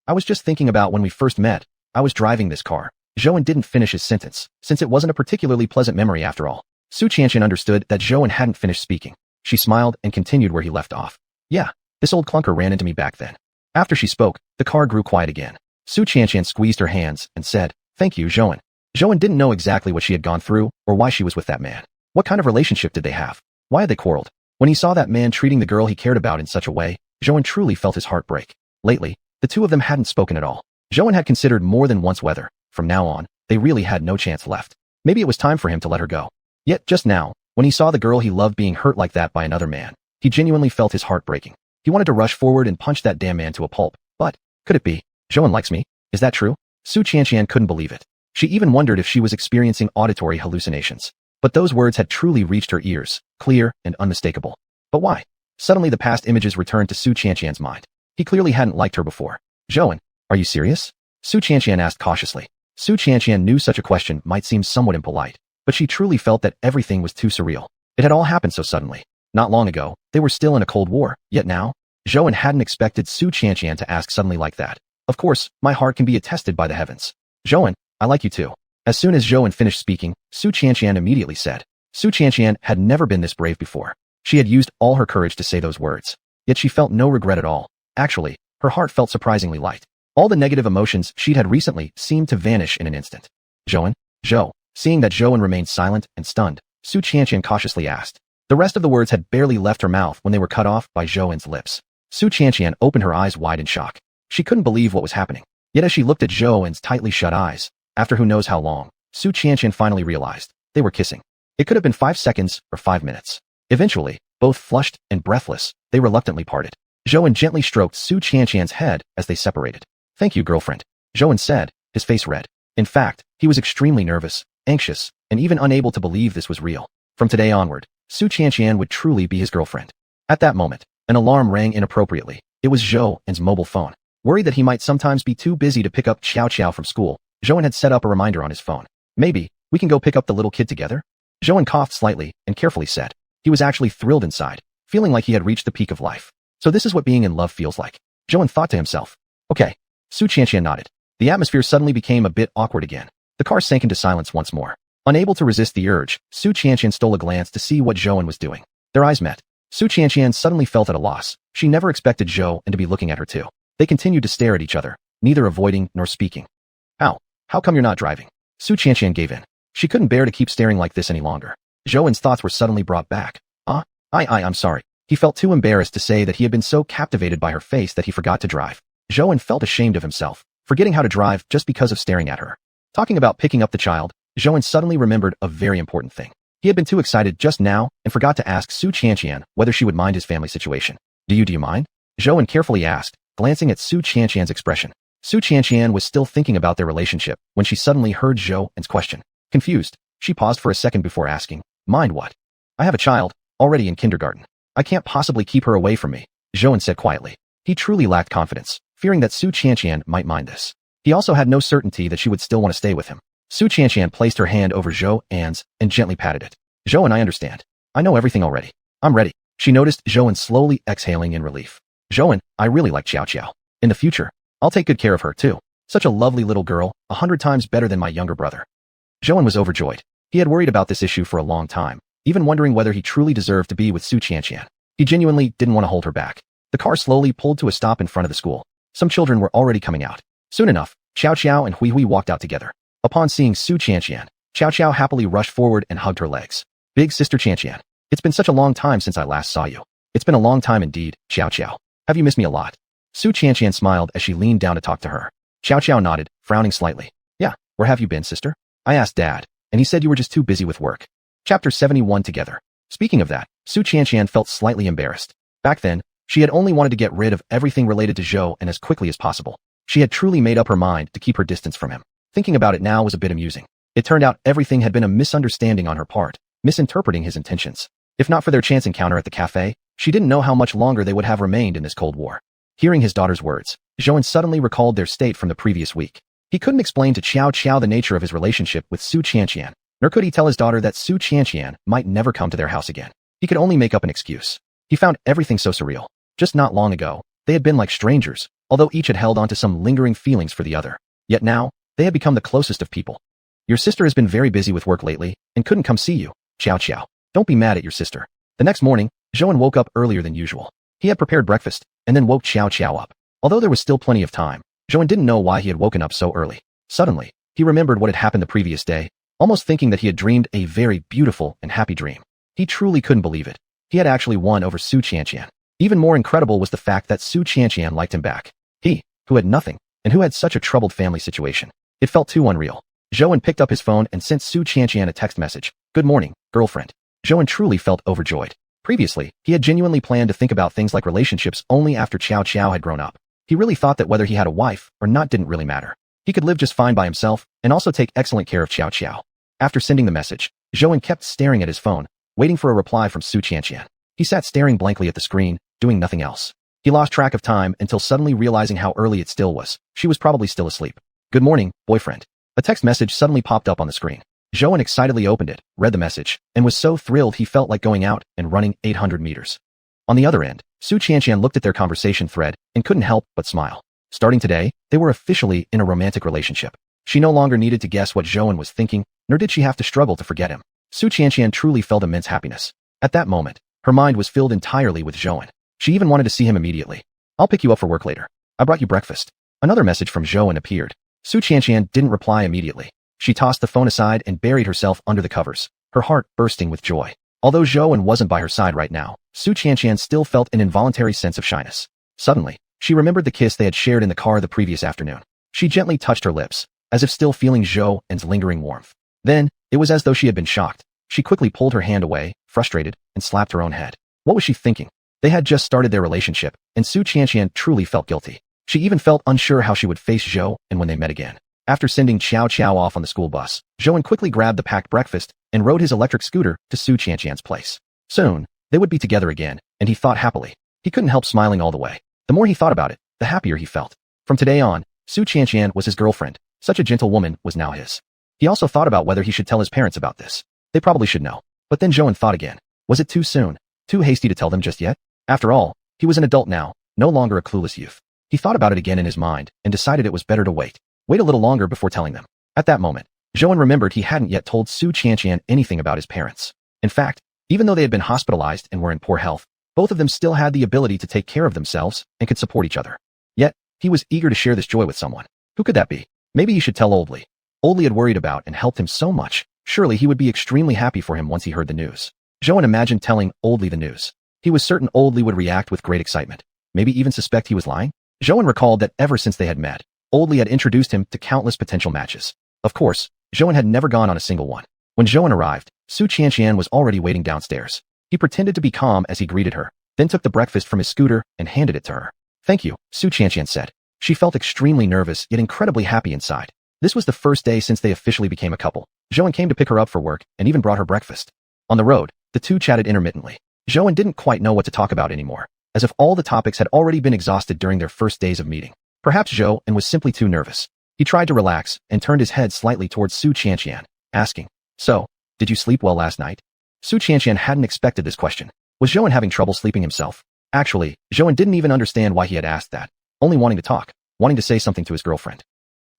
I was just thinking about when we first met. I was driving this car. Zhou didn't finish his sentence, since it wasn't a particularly pleasant memory after all. Xiuxian understood that Zhou hadn't finished speaking. She smiled and continued where he left off. Yeah, this old clunker ran into me back then. After she spoke, the car grew quiet again. Xiuxian squeezed her hands and said, Thank you, Zhou. Zhou didn't know exactly what she had gone through or why she was with that man. What kind of relationship did they have? Why had they quarreled? When he saw that man treating the girl he cared about in such a way, Zhou truly felt his heart break. Lately, the two of them hadn't spoken at all. Zhou had considered more than once whether, from now on, they really had no chance left. Maybe it was time for him to let her go. Yet just now, when he saw the girl he loved being hurt like that by another man, he genuinely felt his heart breaking. He wanted to rush forward and punch that damn man to a pulp. But, could it be? Zhou likes me? Is that true? Xiuxian couldn't believe it. She even wondered if she was experiencing auditory hallucinations. But those words had truly reached her ears, clear and unmistakable. But why? Suddenly the past images returned to Xiuxian's mind. He clearly hadn't liked her before. Zhou, are you serious? Xiuxian asked cautiously. Xiuxian knew such a question might seem somewhat impolite, but she truly felt that everything was too surreal. It had all happened so suddenly. Not long ago, they were still in a cold war, yet now, Zhou hadn't expected Xiuxian to ask suddenly like that. Of course, my heart can be attested by the heavens. Zhou, I like you too. As soon as Zhou finished speaking, Xiuxian immediately said. Xiuxian had never been this brave before. She had used all her courage to say those words. Yet she felt no regret at all. Actually, her heart felt surprisingly light. All the negative emotions she'd had recently seemed to vanish in an instant. Zhou. Seeing that Zhou remained silent and stunned, Xiuxian cautiously asked. The rest of the words had barely left her mouth when they were cut off by Zhou's lips. Xiuxian opened her eyes wide in shock. She couldn't believe what was happening. Yet as she looked at Zhou's tightly shut eyes, after who knows how long, Xiuxian finally realized they were kissing. It could have been 5 seconds or 5 minutes. Eventually, both flushed and breathless, they reluctantly parted. Zhou gently stroked Xiuxian's head as they separated. Thank you, girlfriend, Zhou said, his face red. In fact, he was extremely nervous, anxious, and even unable to believe this was real. From today onward, Xiuxian would truly be his girlfriend. At that moment, an alarm rang inappropriately. It was Zhou's mobile phone. Worried that he might sometimes be too busy to pick up Xiao from school, Zhou had set up a reminder on his phone. Maybe, we can go pick up the little kid together? Zhou coughed slightly and carefully said. He was actually thrilled inside, feeling like he had reached the peak of life. So this is what being in love feels like. Zhou thought to himself. Okay. Xiuxian nodded. The atmosphere suddenly became a bit awkward again. The car sank into silence once more. Unable to resist the urge, Xiuxian stole a glance to see what Zhou was doing. Their eyes met. Xiuxian suddenly felt at a loss. She never expected Zhou to be looking at her too. They continued to stare at each other, neither avoiding nor speaking. How come you're not driving? Xiuxian gave in. She couldn't bear to keep staring like this any longer. Zhou's thoughts were suddenly brought back. I'm sorry. He felt too embarrassed to say that he had been so captivated by her face that he forgot to drive. Zhou felt ashamed of himself, forgetting how to drive just because of staring at her. Talking about picking up the child, Zhou suddenly remembered a very important thing. He had been too excited just now and forgot to ask Xiuxian whether she would mind his family situation. Do you mind? Zhou carefully asked, glancing at Xiuxian's expression. Xiuxian was still thinking about their relationship when she suddenly heard Zhou's question. Confused, she paused for a second before asking, mind what? I have a child, already in kindergarten. I can't possibly keep her away from me, Zhou said quietly. He truly lacked confidence, fearing that Xiuxian might mind this. He also had no certainty that she would still want to stay with him. Xiuxian placed her hand over Zhou's and gently patted it. Zhou, I understand. I know everything already. I'm ready. She noticed Zhou slowly exhaling in relief. Zhou, I really like Xiao. In the future, I'll take good care of her too. Such a lovely little girl, 100 times better than my younger brother. Zhou was overjoyed. He had worried about this issue for a long time, even wondering whether he truly deserved to be with Xiuxian. He genuinely didn't want to hold her back. The car slowly pulled to a stop in front of the school. Some children were already coming out. Soon enough, Xiao and Hui walked out together. Upon seeing Xiuxian, Xiao happily rushed forward and hugged her legs. Big sister Xian. It's been such a long time since I last saw you. It's been a long time indeed, Xiao. Have you missed me a lot? Xiuxian smiled as she leaned down to talk to her. Xiao nodded, frowning slightly. Yeah, where have you been, sister? I asked Dad, and he said you were just too busy with work. Chapter 71 together. Speaking of that, Xiuxian felt slightly embarrassed. Back then, she had only wanted to get rid of everything related to Zhou and as quickly as possible. She had truly made up her mind to keep her distance from him. Thinking about it now was a bit amusing. It turned out everything had been a misunderstanding on her part, misinterpreting his intentions. If not for their chance encounter at the cafe, she didn't know how much longer they would have remained in this Cold War. Hearing his daughter's words, Zhou suddenly recalled their state from the previous week. He couldn't explain to Xiao the nature of his relationship with Xiuxian, nor could he tell his daughter that Xiuxian might never come to their house again. He could only make up an excuse. He found everything so surreal. Just not long ago, they had been like strangers, although each had held on to some lingering feelings for the other. Yet now, they had become the closest of people. Your sister has been very busy with work lately and couldn't come see you, Xiao. Don't be mad at your sister. The next morning, Zhou woke up earlier than usual. He had prepared breakfast and then woke Xiao up. Although there was still plenty of time, Zhou didn't know why he had woken up so early. Suddenly, he remembered what had happened the previous day, almost thinking that he had dreamed a very beautiful and happy dream. He truly couldn't believe it. He had actually won over Xiuxian. Even more incredible was the fact that Xiuxian liked him back. He, who had nothing, and who had such a troubled family situation. It felt too unreal. Zhou picked up his phone and sent Xiuxian a text message. Good morning, girlfriend. Zhou truly felt overjoyed. Previously, he had genuinely planned to think about things like relationships only after Xiao had grown up. He really thought that whether he had a wife or not didn't really matter. He could live just fine by himself and also take excellent care of Xiao. After sending the message, Zhou kept staring at his phone, waiting for a reply from Xiuxian. He sat staring blankly at the screen, doing nothing else. He lost track of time until suddenly realizing how early it still was. She was probably still asleep. Good morning, boyfriend. A text message suddenly popped up on the screen. Zhou excitedly opened it, read the message, and was so thrilled he felt like going out and running 800 meters. On the other end, Xiuxian looked at their conversation thread and couldn't help but smile. Starting today, they were officially in a romantic relationship. She no longer needed to guess what Zhou was thinking, nor did she have to struggle to forget him. Xiuxian truly felt immense happiness. At that moment, her mind was filled entirely with Zhou. She even wanted to see him immediately. I'll pick you up for work later. I brought you breakfast. Another message from Zhou appeared. Xiuxian didn't reply immediately. She tossed the phone aside and buried herself under the covers, her heart bursting with joy. Although Zhou wasn't by her side right now, Xiuxian still felt an involuntary sense of shyness. Suddenly, she remembered the kiss they had shared in the car the previous afternoon. She gently touched her lips, as if still feeling Zhou's lingering warmth. Then, it was as though she had been shocked. She quickly pulled her hand away, frustrated, and slapped her own head. What was she thinking? They had just started their relationship, and Xiuxian truly felt guilty. She even felt unsure how she would face Zhou when they met again. After sending Xiao off on the school bus, Zhou quickly grabbed the packed breakfast and rode his electric scooter to Xiuxian's place. Soon, they would be together again, and he thought happily. He couldn't help smiling all the way. The more he thought about it, the happier he felt. From today on, Xiuxian was his girlfriend. Such a gentle woman was now his. He also thought about whether he should tell his parents about this. They probably should know. But then Zhou thought again. Was it too soon? Too hasty to tell them just yet? After all, he was an adult now, no longer a clueless youth. He thought about it again in his mind and decided it was better to wait. Wait a little longer before telling them. At that moment, Zhou remembered he hadn't yet told Xiuxian anything about his parents. In fact, even though they had been hospitalized and were in poor health, both of them still had the ability to take care of themselves and could support each other. Yet, he was eager to share this joy with someone. Who could that be? Maybe he should tell Oldly. Oldly had worried about and helped him so much. Surely he would be extremely happy for him once he heard the news. Zhou imagined telling Oldly the news. He was certain Oldly would react with great excitement. Maybe even suspect he was lying? Zhou recalled that ever since they had met, Oldly had introduced him to countless potential matches. Of course, Zhou had never gone on a single one. When Zhou arrived, Xiuxian was already waiting downstairs. He pretended to be calm as he greeted her, then took the breakfast from his scooter and handed it to her. Thank you, Xiuxian said. She felt extremely nervous yet incredibly happy inside. This was the first day since they officially became a couple. Zhou came to pick her up for work and even brought her breakfast. On the road, the two chatted intermittently. Zhou didn't quite know what to talk about anymore, as if all the topics had already been exhausted during their first days of meeting. Perhaps Zhou was simply too nervous. He tried to relax and turned his head slightly towards Xiuxian, asking, So, did you sleep well last night? Xiuxian hadn't expected this question. Was Zhou having trouble sleeping himself? Actually, Zhou didn't even understand why he had asked that, only wanting to talk, wanting to say something to his girlfriend.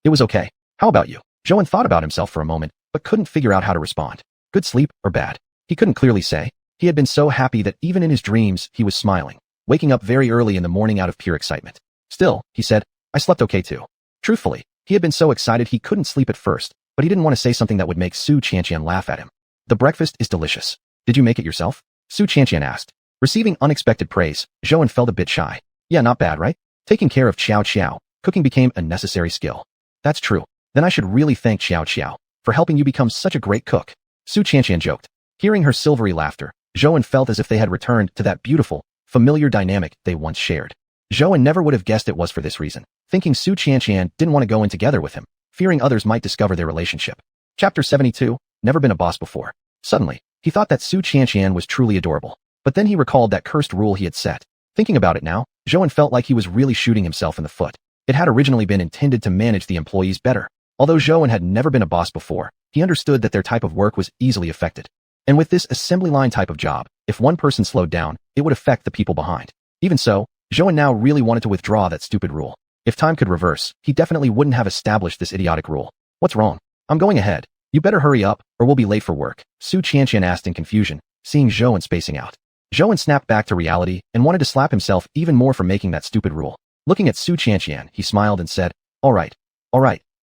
It was okay. How about you? Zhou thought about himself for a moment, but couldn't figure out how to respond. Good sleep or bad? He couldn't clearly say. He had been so happy that even in his dreams, he was smiling, waking up very early in the morning out of pure excitement. Still, he said, I slept okay too. Truthfully, he had been so excited he couldn't sleep at first, but he didn't want to say something that would make Xiuxian laugh at him. The breakfast is delicious. Did you make it yourself? Xiuxian asked. Receiving unexpected praise, Zhou felt a bit shy. Yeah, not bad, right? Taking care of Xiao, cooking became a necessary skill. That's true. Then I should really thank Xiao for helping you become such a great cook. Xiuxian joked. Hearing her silvery laughter, Zhou felt as if they had returned to that beautiful, familiar dynamic they once shared. Zhou never would have guessed it was for this reason, thinking Xiuxian didn't want to go in together with him, fearing others might discover their relationship. Chapter 72, Never been a boss before. Suddenly, he thought that Xiuxian was truly adorable, but then he recalled that cursed rule he had set. Thinking about it now, Zhou felt like he was really shooting himself in the foot. It had originally been intended to manage the employees better. Although Zhou had never been a boss before, he understood that their type of work was easily affected. And with this assembly line type of job, if one person slowed down, it would affect the people behind. Even so, Zhou now really wanted to withdraw that stupid rule. If time could reverse, he definitely wouldn't have established this idiotic rule. What's wrong? I'm going ahead. You better hurry up, or we'll be late for work, Xiuxian asked in confusion, seeing Zhou spacing out. Zhou snapped back to reality and wanted to slap himself even more for making that stupid rule. Looking at Xiuxian, he smiled and said, All right.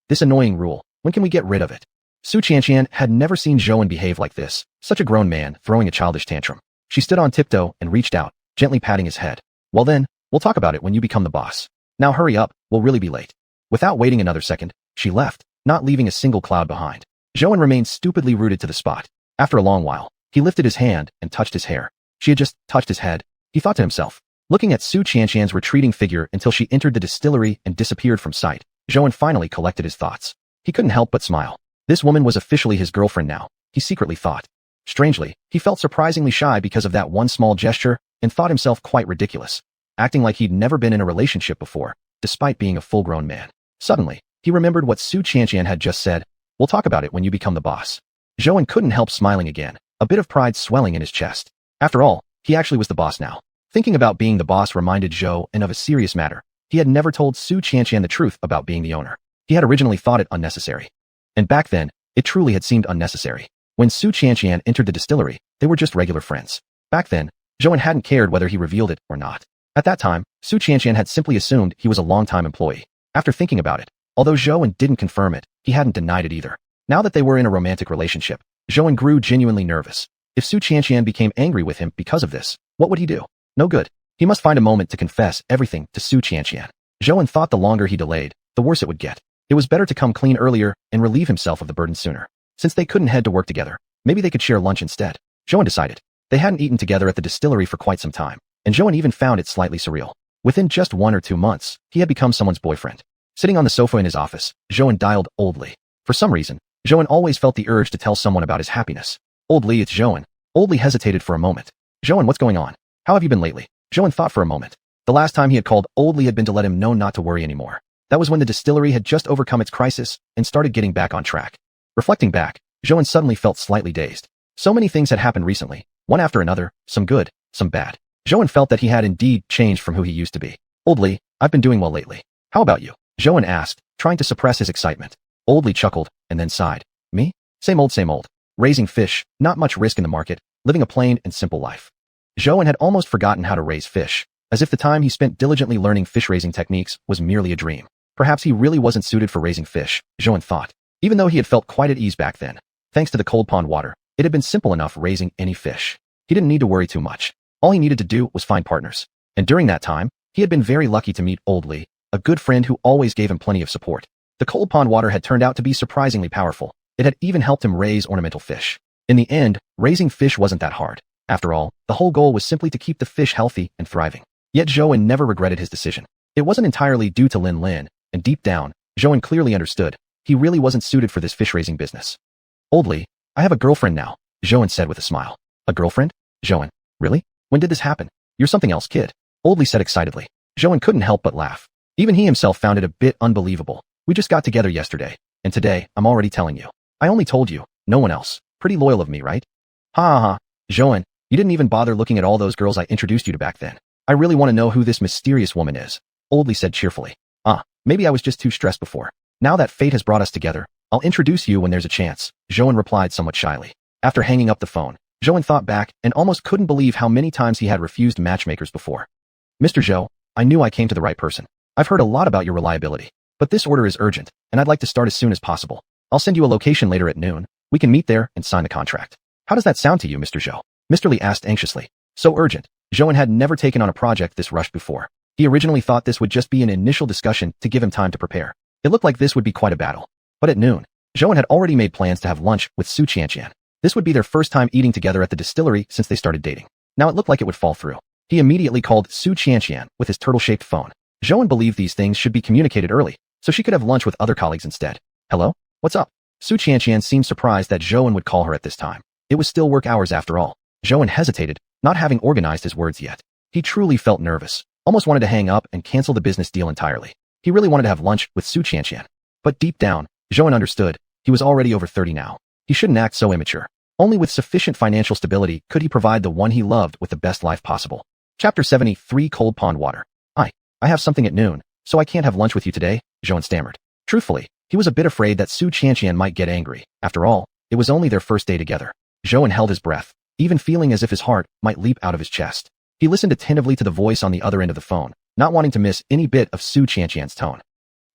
This annoying rule, when can we get rid of it? Xiuxian had never seen Zhou behave like this, such a grown man throwing a childish tantrum. She stood on tiptoe and reached out, gently patting his head. Well then, we'll talk about it when you become the boss. Now hurry up, we'll really be late. Without waiting another second, she left, not leaving a single cloud behind. Zhou remained stupidly rooted to the spot. After a long while, he lifted his hand and touched his hair. She had just touched his head, he thought to himself. Looking at Xiuxian's retreating figure until she entered the distillery and disappeared from sight, Zhou finally collected his thoughts. He couldn't help but smile. This woman was officially his girlfriend now, he secretly thought. Strangely, he felt surprisingly shy because of that one small gesture and thought himself quite ridiculous, acting like he'd never been in a relationship before, despite being a full-grown man. Suddenly, He remembered what xiuxian had just said, "We'll talk about it when you become the boss." Zhou couldn't help smiling again, a bit of pride swelling in his chest. After all, he actually was the boss now. Thinking about being the boss reminded Zhou of a serious matter. He had never told xiuxian the truth about being the owner. He had originally thought it unnecessary. And back then, it truly had seemed unnecessary. When xiuxian entered the distillery, they were just regular friends. Back then, Zhou hadn't cared whether he revealed it or not. At that time, xiuxian had simply assumed he was a long-time employee. After thinking about it, although Zhou didn't confirm it, he hadn't denied it either. Now that they were in a romantic relationship, Zhou grew genuinely nervous. If xiuxian became angry with him because of this, what would he do? No good. He must find a moment to confess everything to xiuxian. Zhou thought the longer he delayed, the worse it would get. It was better to come clean earlier and relieve himself of the burden sooner. Since they couldn't head to work together, maybe they could share lunch instead. Zhou decided. They hadn't eaten together at the distillery for quite some time, and Zhou even found it slightly surreal. Within just 1 or 2 months, he had become someone's boyfriend. Sitting on the sofa in his office, Zhou dialed Old Li. For some reason, Zhou always felt the urge to tell someone about his happiness. Old Li, it's Zhou. Old Li hesitated for a moment. Zhou, what's going on? How have you been lately? Zhou thought for a moment. The last time he had called Old Li had been to let him know not to worry anymore. That was when the distillery had just overcome its crisis and started getting back on track. Reflecting back, Zhou suddenly felt slightly dazed. So many things had happened recently, one after another, some good, some bad. Zhou felt that he had indeed changed from who he used to be. Old Li, I've been doing well lately. How about you? Zhou asked, trying to suppress his excitement. Old Li chuckled, and then sighed. Me? Same old, same old. Raising fish, not much risk in the market, living a plain and simple life. Zhou had almost forgotten how to raise fish, as if the time he spent diligently learning fish-raising techniques was merely a dream. Perhaps he really wasn't suited for raising fish, Zhou thought. Even though he had felt quite at ease back then, thanks to the cold pond water, it had been simple enough raising any fish. He didn't need to worry too much. All he needed to do was find partners. And during that time, he had been very lucky to meet Old Li, a good friend who always gave him plenty of support. The cold pond water had turned out to be surprisingly powerful. It had even helped him raise ornamental fish. In the end, raising fish wasn't that hard. After all, the whole goal was simply to keep the fish healthy and thriving. Yet Zhou never regretted his decision. It wasn't entirely due to Lin, and deep down, Zhou clearly understood. He really wasn't suited for this fish-raising business. Old Li, I have a girlfriend now, Zhou said with a smile. A girlfriend? Zhou, really? When did this happen? You're something else, kid. Old Li said excitedly. Zhou couldn't help but laugh. Even he himself found it a bit unbelievable. We just got together yesterday, and today, I'm already telling you. I only told you, no one else. Pretty loyal of me, right? Ha ha ha. Zhou, you didn't even bother looking at all those girls I introduced you to back then. I really want to know who this mysterious woman is, Old Li said cheerfully. Maybe I was just too stressed before. Now that fate has brought us together, I'll introduce you when there's a chance, Zhou replied somewhat shyly. After hanging up the phone, Zhou thought back and almost couldn't believe how many times he had refused matchmakers before. Mr. Zhou, I knew I came to the right person. I've heard a lot about your reliability, but this order is urgent, and I'd like to start as soon as possible. I'll send you a location later at noon. We can meet there and sign the contract. How does that sound to you, Mr. Zhou? Mr. Li asked anxiously. So urgent. Zhou had never taken on a project this rushed before. He originally thought this would just be an initial discussion to give him time to prepare. It looked like this would be quite a battle. But at noon, Zhou had already made plans to have lunch with xiuxian. This would be their first time eating together at the distillery since they started dating. Now it looked like it would fall through. He immediately called xiuxian with his turtle-shaped phone. Zhou believed these things should be communicated early, so she could have lunch with other colleagues instead. Hello? What's up? Xiuxian seemed surprised that Zhou would call her at this time. It was still work hours after all. Zhou hesitated, not having organized his words yet. He truly felt nervous, almost wanted to hang up and cancel the business deal entirely. He really wanted to have lunch with xiuxian. But deep down, Zhou understood. He was already over 30 now. He shouldn't act so immature. Only with sufficient financial stability could he provide the one he loved with the best life possible. Chapter 73 Cold Pond Water. I have something at noon, so I can't have lunch with you today, Zhou stammered. Truthfully, he was a bit afraid that xiuxian might get angry. After all, it was only their first day together. Zhou held his breath, even feeling as if his heart might leap out of his chest. He listened attentively to the voice on the other end of the phone, not wanting to miss any bit of xiuxian's tone.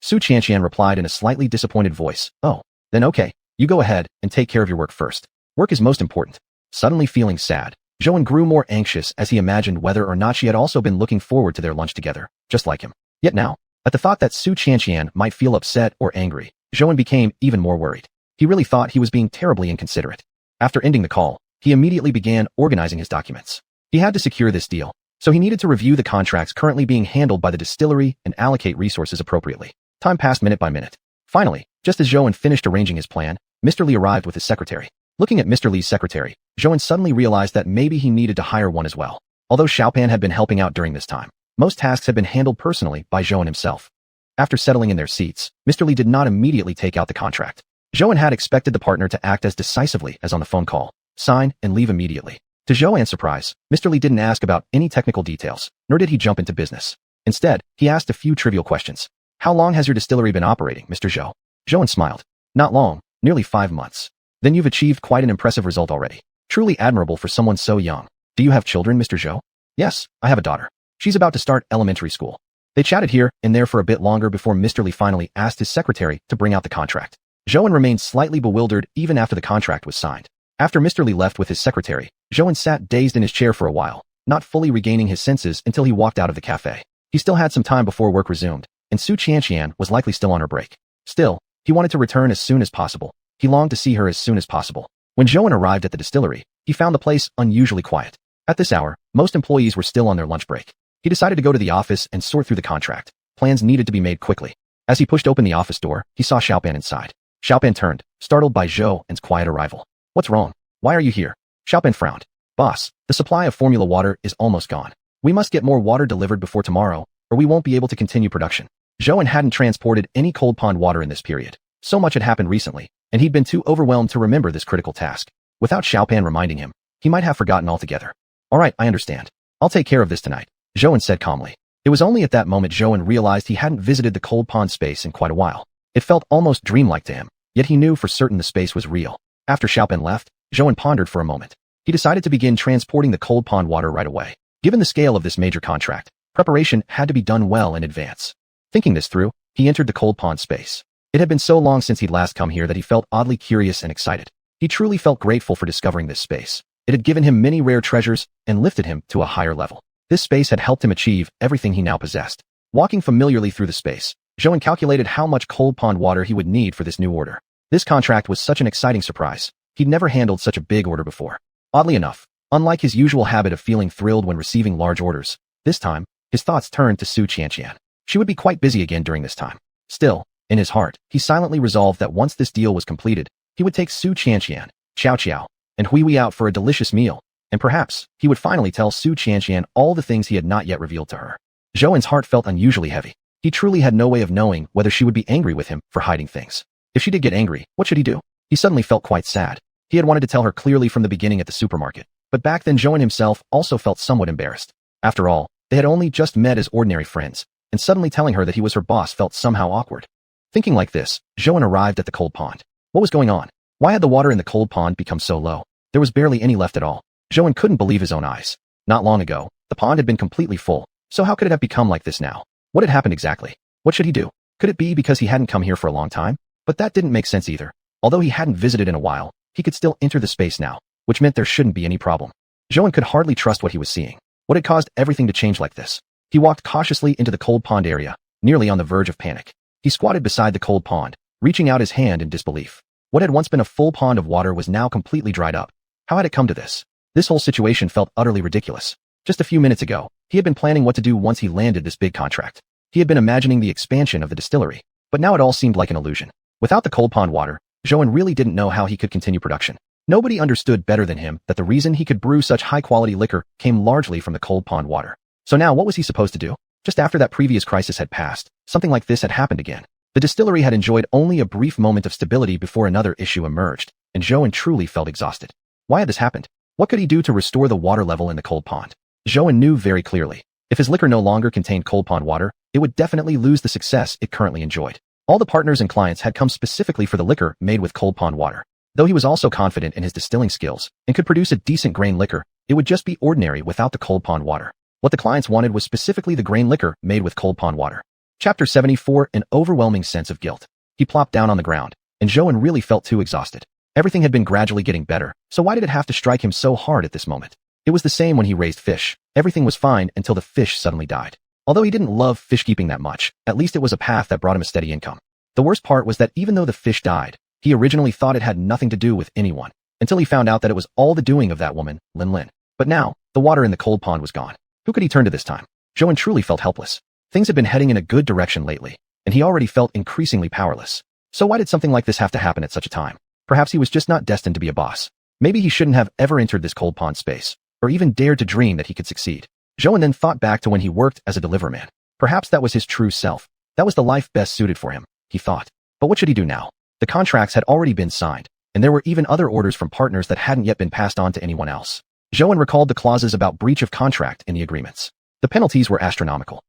Xiuxian replied in a slightly disappointed voice. Oh, then okay, you go ahead and take care of your work first. Work is most important. Suddenly feeling sad, Zhou grew more anxious as he imagined whether or not she had also been looking forward to their lunch together, just like him. Yet now, at the thought that xiuxian might feel upset or angry, Zhou became even more worried. He really thought he was being terribly inconsiderate. After ending the call, he immediately began organizing his documents. He had to secure this deal, so he needed to review the contracts currently being handled by the distillery and allocate resources appropriately. Time passed minute by minute. Finally, just as Zhou finished arranging his plan, Mr. Li arrived with his secretary. Looking at Mr. Li's secretary, Zhou suddenly realized that maybe he needed to hire one as well. Although Xiaopan had been helping out during this time, most tasks had been handled personally by Zhou himself. After settling in their seats, Mr. Li did not immediately take out the contract. Zhou had expected the partner to act as decisively as on the phone call, sign, and leave immediately. To Zhou surprise, Mr. Li didn't ask about any technical details, nor did he jump into business. Instead, he asked a few trivial questions. How long has your distillery been operating, Mr. Zhou? Zhou smiled. Not long, nearly 5 months. Then you've achieved quite an impressive result already. Truly admirable for someone so young. Do you have children, Mr. Zhou? Yes, I have a daughter. She's about to start elementary school. They chatted here and there for a bit longer before Mr. Li finally asked his secretary to bring out the contract. Zhou remained slightly bewildered even after the contract was signed. After Mr. Li left with his secretary, Zhou sat dazed in his chair for a while, not fully regaining his senses until he walked out of the cafe. He still had some time before work resumed, and xiuxian was likely still on her break. Still, he wanted to return as soon as possible. He longed to see her as soon as possible. When Zhou arrived at the distillery, he found the place unusually quiet. At this hour, most employees were still on their lunch break. He decided to go to the office and sort through the contract. Plans needed to be made quickly. As he pushed open the office door, he saw Xiaopan inside. Xiaopan turned, startled by Zhou's quiet arrival. What's wrong? Why are you here? Xiaopan frowned. Boss, the supply of formula water is almost gone. We must get more water delivered before tomorrow, or we won't be able to continue production. Zhou hadn't transported any cold pond water in this period. So much had happened recently, and he'd been too overwhelmed to remember this critical task. Without Xiaopan reminding him, he might have forgotten altogether. All right, I understand. I'll take care of this tonight, Zhou said calmly. It was only at that moment Zhou realized he hadn't visited the cold pond space in quite a while. It felt almost dreamlike to him, yet he knew for certain the space was real. After Xiaopan left, Zhou pondered for a moment. He decided to begin transporting the cold pond water right away. Given the scale of this major contract, preparation had to be done well in advance. Thinking this through, he entered the cold pond space. It had been so long since he'd last come here that he felt oddly curious and excited. He truly felt grateful for discovering this space. It had given him many rare treasures and lifted him to a higher level. This space had helped him achieve everything he now possessed. Walking familiarly through the space, Zhou calculated how much cold pond water he would need for this new order. This contract was such an exciting surprise. He'd never handled such a big order before. Oddly enough, unlike his usual habit of feeling thrilled when receiving large orders, this time, his thoughts turned to xiuxian. She would be quite busy again during this time. Still, in his heart, he silently resolved that once this deal was completed, he would take xiuxian, Xiao, and Hui out for a delicious meal, and perhaps he would finally tell xiuxian all the things he had not yet revealed to her. Zhou's heart felt unusually heavy. He truly had no way of knowing whether she would be angry with him for hiding things. If she did get angry, what should he do? He suddenly felt quite sad. He had wanted to tell her clearly from the beginning at the supermarket, but back then Zhou himself also felt somewhat embarrassed. After all, they had only just met as ordinary friends, and suddenly telling her that he was her boss felt somehow awkward. Thinking like this, Zhou arrived at the cold pond. What was going on? Why had the water in the cold pond become so low? There was barely any left at all. Zhou couldn't believe his own eyes. Not long ago, the pond had been completely full, so how could it have become like this now? What had happened exactly? What should he do? Could it be because he hadn't come here for a long time? But that didn't make sense either. Although he hadn't visited in a while, he could still enter the space now, which meant there shouldn't be any problem. Zhou could hardly trust what he was seeing. What had caused everything to change like this? He walked cautiously into the cold pond area, nearly on the verge of panic. He squatted beside the cold pond, reaching out his hand in disbelief. What had once been a full pond of water was now completely dried up. How had it come to this? This whole situation felt utterly ridiculous. Just a few minutes ago, he had been planning what to do once he landed this big contract. He had been imagining the expansion of the distillery, but now it all seemed like an illusion. Without the cold pond water, Zhou really didn't know how he could continue production. Nobody understood better than him that the reason he could brew such high-quality liquor came largely from the cold pond water. So now what was he supposed to do? Just after that previous crisis had passed, something like this had happened again. The distillery had enjoyed only a brief moment of stability before another issue emerged, and Zhou truly felt exhausted. Why had this happened? What could he do to restore the water level in the cold pond? Zhou knew very clearly. If his liquor no longer contained cold pond water, it would definitely lose the success it currently enjoyed. All the partners and clients had come specifically for the liquor made with cold pond water. Though he was also confident in his distilling skills and could produce a decent grain liquor, it would just be ordinary without the cold pond water. What the clients wanted was specifically the grain liquor made with cold pond water. Chapter 74, an overwhelming sense of guilt. He plopped down on the ground, and Zhou really felt too exhausted. Everything had been gradually getting better, so why did it have to strike him so hard at this moment? It was the same when he raised fish. Everything was fine until the fish suddenly died. Although he didn't love fish keeping that much, at least it was a path that brought him a steady income. The worst part was that even though the fish died, he originally thought it had nothing to do with anyone, until he found out that it was all the doing of that woman, Lin. But now, the water in the cold pond was gone. Who could he turn to this time? Zhou truly felt helpless. Things had been heading in a good direction lately, and he already felt increasingly powerless. So why did something like this have to happen at such a time? Perhaps he was just not destined to be a boss. Maybe he shouldn't have ever entered this cold pond space, or even dared to dream that he could succeed. Zhou then thought back to when he worked as a deliverman. Perhaps that was his true self. That was the life best suited for him, he thought. But what should he do now? The contracts had already been signed, and there were even other orders from partners that hadn't yet been passed on to anyone else. Xiuxian recalled the clauses about breach of contract in the agreements. The penalties were astronomical.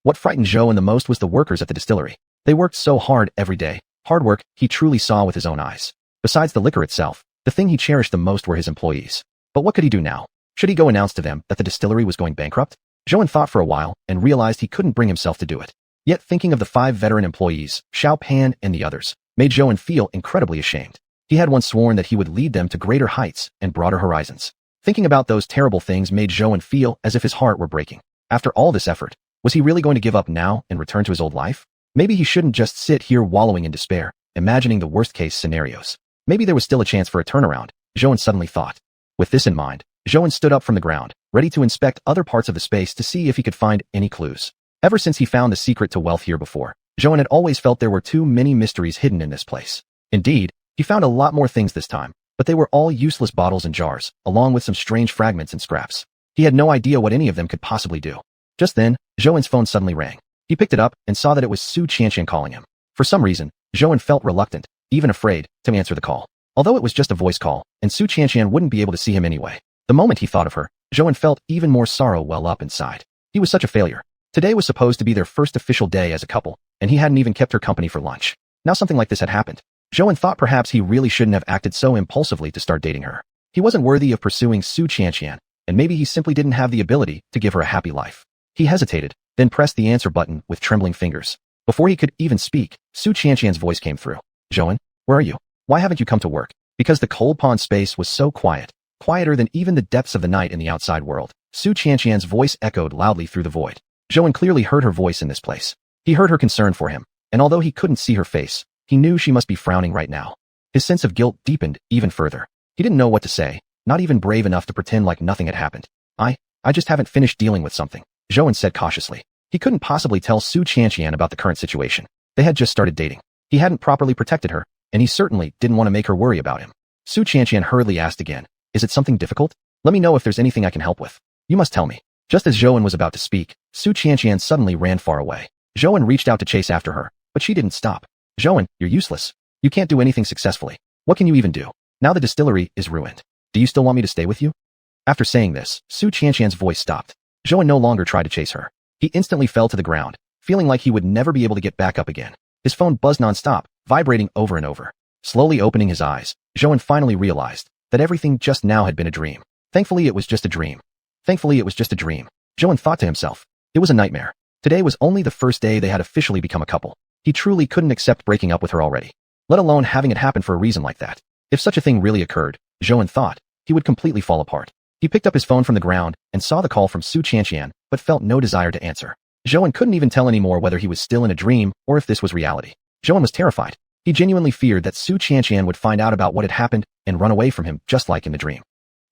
What frightened Xiuxian the most was the workers at the distillery. They worked so hard every day. Hard work he truly saw with his own eyes. Besides the liquor itself, the thing he cherished the most were his employees. But what could he do now? Should he go announce to them that the distillery was going bankrupt? Xiuxian thought for a while and realized he couldn't bring himself to do it. Yet thinking of the 5 veteran employees, Xiao Pan and the others, made Xiuxian feel incredibly ashamed. He had once sworn that he would lead them to greater heights and broader horizons. Thinking about those terrible things made Xiuxian feel as if his heart were breaking. After all this effort, was he really going to give up now and return to his old life? Maybe he shouldn't just sit here wallowing in despair, imagining the worst-case scenarios. Maybe there was still a chance for a turnaround, Xiuxian suddenly thought. With this in mind, Xiuxian stood up from the ground, ready to inspect other parts of the space to see if he could find any clues. Ever since he found the secret to wealth here before, Xiuxian had always felt there were too many mysteries hidden in this place. Indeed, he found a lot more things this time, but they were all useless bottles and jars, along with some strange fragments and scraps. He had no idea what any of them could possibly do. Just then, Xiuxian's phone suddenly rang. He picked it up and saw that it was xiuxian calling him. For some reason, Xiuxian felt reluctant, even afraid, to answer the call. Although it was just a voice call, and xiuxian wouldn't be able to see him anyway. The moment he thought of her, Xiuxian felt even more sorrow well up inside. He was such a failure. Today was supposed to be their first official day as a couple, and he hadn't even kept her company for lunch. Now something like this had happened. Xiuxian thought perhaps he really shouldn't have acted so impulsively to start dating her. He wasn't worthy of pursuing xiuxian, and maybe he simply didn't have the ability to give her a happy life. He hesitated, then pressed the answer button with trembling fingers. Before he could even speak, xiuxian's voice came through. Xiuxian, where are you? Why haven't you come to work? Because the cold pond space was so quiet, quieter than even the depths of the night in the outside world. Xiuxian's voice echoed loudly through the void. Xiuxian clearly heard her voice in this place. He heard her concern for him, and although he couldn't see her face, he knew she must be frowning right now. His sense of guilt deepened even further. He didn't know what to say, not even brave enough to pretend like nothing had happened. I just haven't finished dealing with something, Xiuxian said cautiously. He couldn't possibly tell xiuxian about the current situation. They had just started dating. He hadn't properly protected her, and he certainly didn't want to make her worry about him. Xiuxian hurriedly asked again, is it something difficult? Let me know if there's anything I can help with. You must tell me. Just as Xiuxian was about to speak, xiuxian suddenly ran far away. Xiuxian reached out to chase after her, but she didn't stop. Xiuxian, you're useless. You can't do anything successfully. What can you even do? Now the distillery is ruined. Do you still want me to stay with you? After saying this, xiuxian's voice stopped. Xiuxian no longer tried to chase her. He instantly fell to the ground, feeling like he would never be able to get back up again. His phone buzzed non-stop, vibrating over and over. Slowly opening his eyes, Xiuxian finally realized that everything just now had been a dream. Thankfully it was just a dream. Xiuxian thought to himself. It was a nightmare. Today was only the first day they had officially become a couple. He truly couldn't accept breaking up with her already, let alone having it happen for a reason like that. If such a thing really occurred, Xiuxian thought, he would completely fall apart. He picked up his phone from the ground and saw the call from xiuxian, but felt no desire to answer. Xiuxian couldn't even tell anymore whether he was still in a dream or if this was reality. Xiuxian was terrified. He genuinely feared that xiuxian would find out about what had happened and run away from him just like in the dream.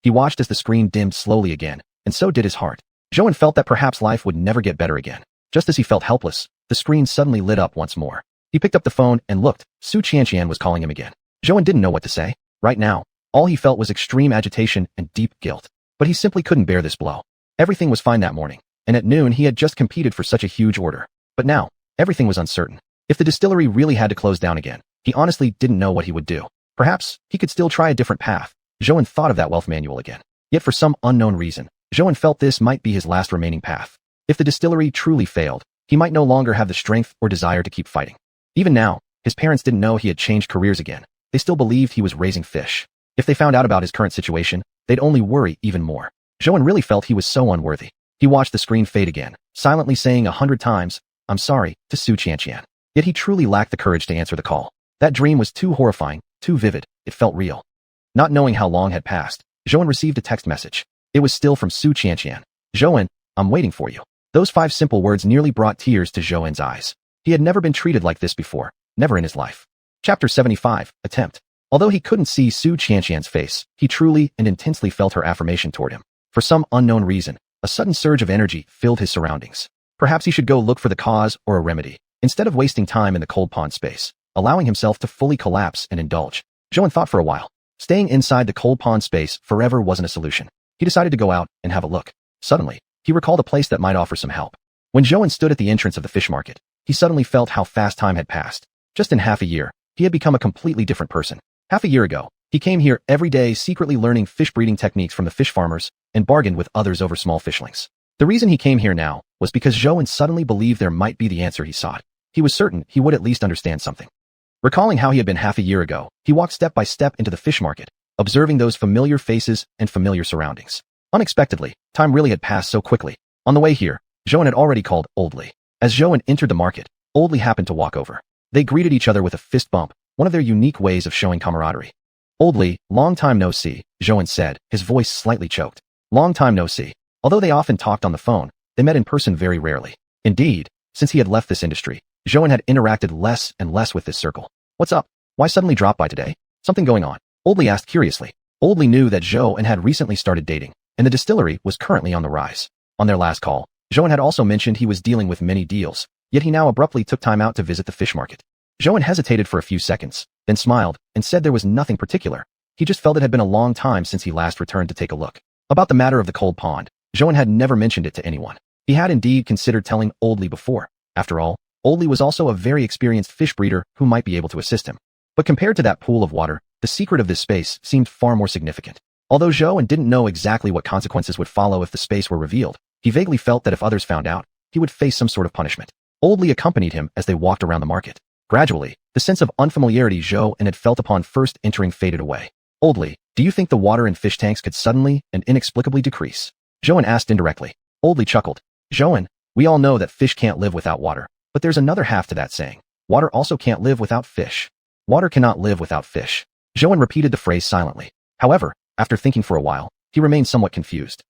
He watched as the screen dimmed slowly again, and so did his heart. Xiuxian felt that perhaps life would never get better again. Just as he felt helpless, the screen suddenly lit up once more. He picked up the phone and looked. xiuxian was calling him again. Xiuxian didn't know what to say. Right now, all he felt was extreme agitation and deep guilt. But he simply couldn't bear this blow. Everything was fine that morning, and at noon he had just competed for such a huge order. But now, everything was uncertain. If the distillery really had to close down again, he honestly didn't know what he would do. Perhaps, he could still try a different path. Xiuxian thought of that wealth manual again. Yet for some unknown reason, Xiuxian felt this might be his last remaining path. If the distillery truly failed, he might no longer have the strength or desire to keep fighting. Even now, his parents didn't know he had changed careers again. They still believed he was raising fish. If they found out about his current situation, they'd only worry even more. Xiuxian really felt he was so unworthy. He watched the screen fade again, silently saying 100 times, I'm sorry, to xiuxian. Yet he truly lacked the courage to answer the call. That dream was too horrifying, too vivid, it felt real. Not knowing how long had passed, Xiuxian received a text message. It was still from xiuxian. Xiuxian, I'm waiting for you. Those 5 simple words nearly brought tears to Xiuxian's eyes. He had never been treated like this before, never in his life. Chapter 75, Attempt. Although he couldn't see xiuxian's face, he truly and intensely felt her affirmation toward him. For some unknown reason, a sudden surge of energy filled his surroundings. Perhaps he should go look for the cause or a remedy, instead of wasting time in the cold pond space, allowing himself to fully collapse and indulge. Xiuxian thought for a while. Staying inside the cold pond space forever wasn't a solution. He decided to go out and have a look. Suddenly, he recalled a place that might offer some help. When Xiuxian stood at the entrance of the fish market, he suddenly felt how fast time had passed. Just in half a year, he had become a completely different person. Half a year ago, he came here every day secretly learning fish breeding techniques from the fish farmers and bargained with others over small fishlings. The reason he came here now was because Xiuxian suddenly believed there might be the answer he sought. He was certain he would at least understand something. Recalling how he had been half a year ago, he walked step by step into the fish market, observing those familiar faces and familiar surroundings. Unexpectedly, time really had passed so quickly. On the way here, Xiuxian had already called Old Li. As Xiuxian entered the market, Old Li happened to walk over. They greeted each other with a fist bump, one of their unique ways of showing camaraderie. Old Li, long time no see, Xiuxian said, his voice slightly choked. Long time no see. Although they often talked on the phone, they met in person very rarely. Indeed, since he had left this industry, Xiuxian had interacted less and less with this circle. What's up? Why suddenly drop by today? Something going on? Old Li asked curiously. Old Li knew that Xiuxian had recently started dating, and the distillery was currently on the rise. On their last call, Xiuxian had also mentioned he was dealing with many deals, yet he now abruptly took time out to visit the fish market. Xiuxian hesitated for a few seconds, then smiled and said there was nothing particular. He just felt it had been a long time since he last returned to take a look. About the matter of the cold pond, Xiuxian had never mentioned it to anyone. He had indeed considered telling Old Li before. After all, Old Li was also a very experienced fish breeder who might be able to assist him. But compared to that pool of water, the secret of this space seemed far more significant. Although Xiuxian didn't know exactly what consequences would follow if the space were revealed, he vaguely felt that if others found out, he would face some sort of punishment. Old Li accompanied him as they walked around the market. Gradually, the sense of unfamiliarity Xiuxian had felt upon first entering faded away. Old Li, do you think the water in fish tanks could suddenly and inexplicably decrease? Xiuxian asked indirectly. Old Li chuckled. Xiuxian, we all know that fish can't live without water, but there's another half to that saying. Water also can't live without fish. Water cannot live without fish. Xiuxian repeated the phrase silently. However, after thinking for a while, he remained somewhat confused.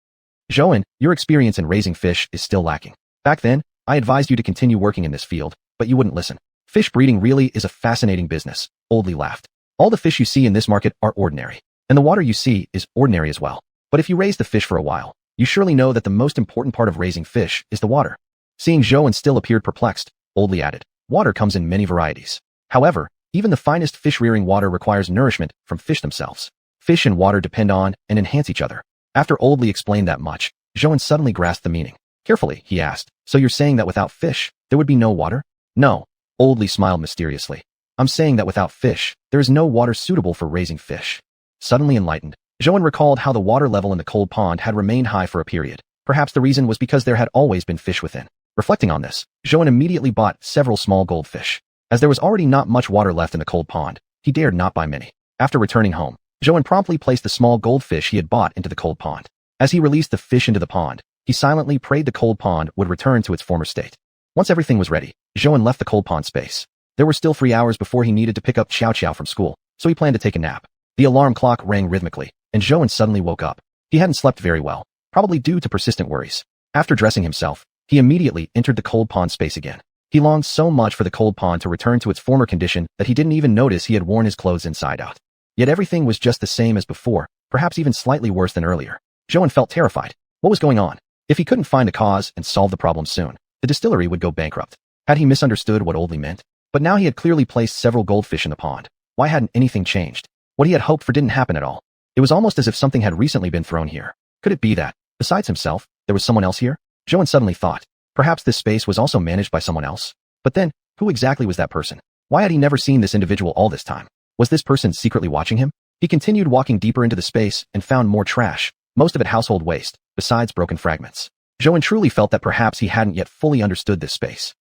Xiuxian, your experience in raising fish is still lacking. Back then, I advised you to continue working in this field, but you wouldn't listen. Fish breeding really is a fascinating business, Old Li laughed. All the fish you see in this market are ordinary, and the water you see is ordinary as well. But if you raise the fish for a while, you surely know that the most important part of raising fish is the water. Seeing Xiuxian still appeared perplexed, Old Li added, water comes in many varieties. However, even the finest fish-rearing water requires nourishment from fish themselves. Fish and water depend on and enhance each other. After Old Li explained that much, Xiuxian suddenly grasped the meaning. Carefully, he asked, so you're saying that without fish, there would be no water? No. Old Li smiled mysteriously. I'm saying that without fish, there is no water suitable for raising fish. Suddenly enlightened, Xiuxian recalled how the water level in the cold pond had remained high for a period. Perhaps the reason was because there had always been fish within. Reflecting on this, Xiuxian immediately bought several small goldfish. As there was already not much water left in the cold pond, he dared not buy many. After returning home, Xiuxian promptly placed the small goldfish he had bought into the cold pond. As he released the fish into the pond, he silently prayed the cold pond would return to its former state. Once everything was ready, Xiuxian left the cold pond space. There were still 3 hours before he needed to pick up Xiao from school, so he planned to take a nap. The alarm clock rang rhythmically, and Xiuxian suddenly woke up. He hadn't slept very well, probably due to persistent worries. After dressing himself, he immediately entered the cold pond space again. He longed so much for the cold pond to return to its former condition that he didn't even notice he had worn his clothes inside out. Yet everything was just the same as before, perhaps even slightly worse than earlier. Xiuxian felt terrified. What was going on? If he couldn't find the cause and solve the problem soon, the distillery would go bankrupt. Had he misunderstood what Old Li meant? But now he had clearly placed several goldfish in the pond. Why hadn't anything changed? What he had hoped for didn't happen at all. It was almost as if something had recently been thrown here. Could it be that, besides himself, there was someone else here? Xiuxian suddenly thought. Perhaps this space was also managed by someone else? But then, who exactly was that person? Why had he never seen this individual all this time? Was this person secretly watching him? He continued walking deeper into the space and found more trash, most of it household waste, besides broken fragments. Xiuxian truly felt that perhaps he hadn't yet fully understood this space.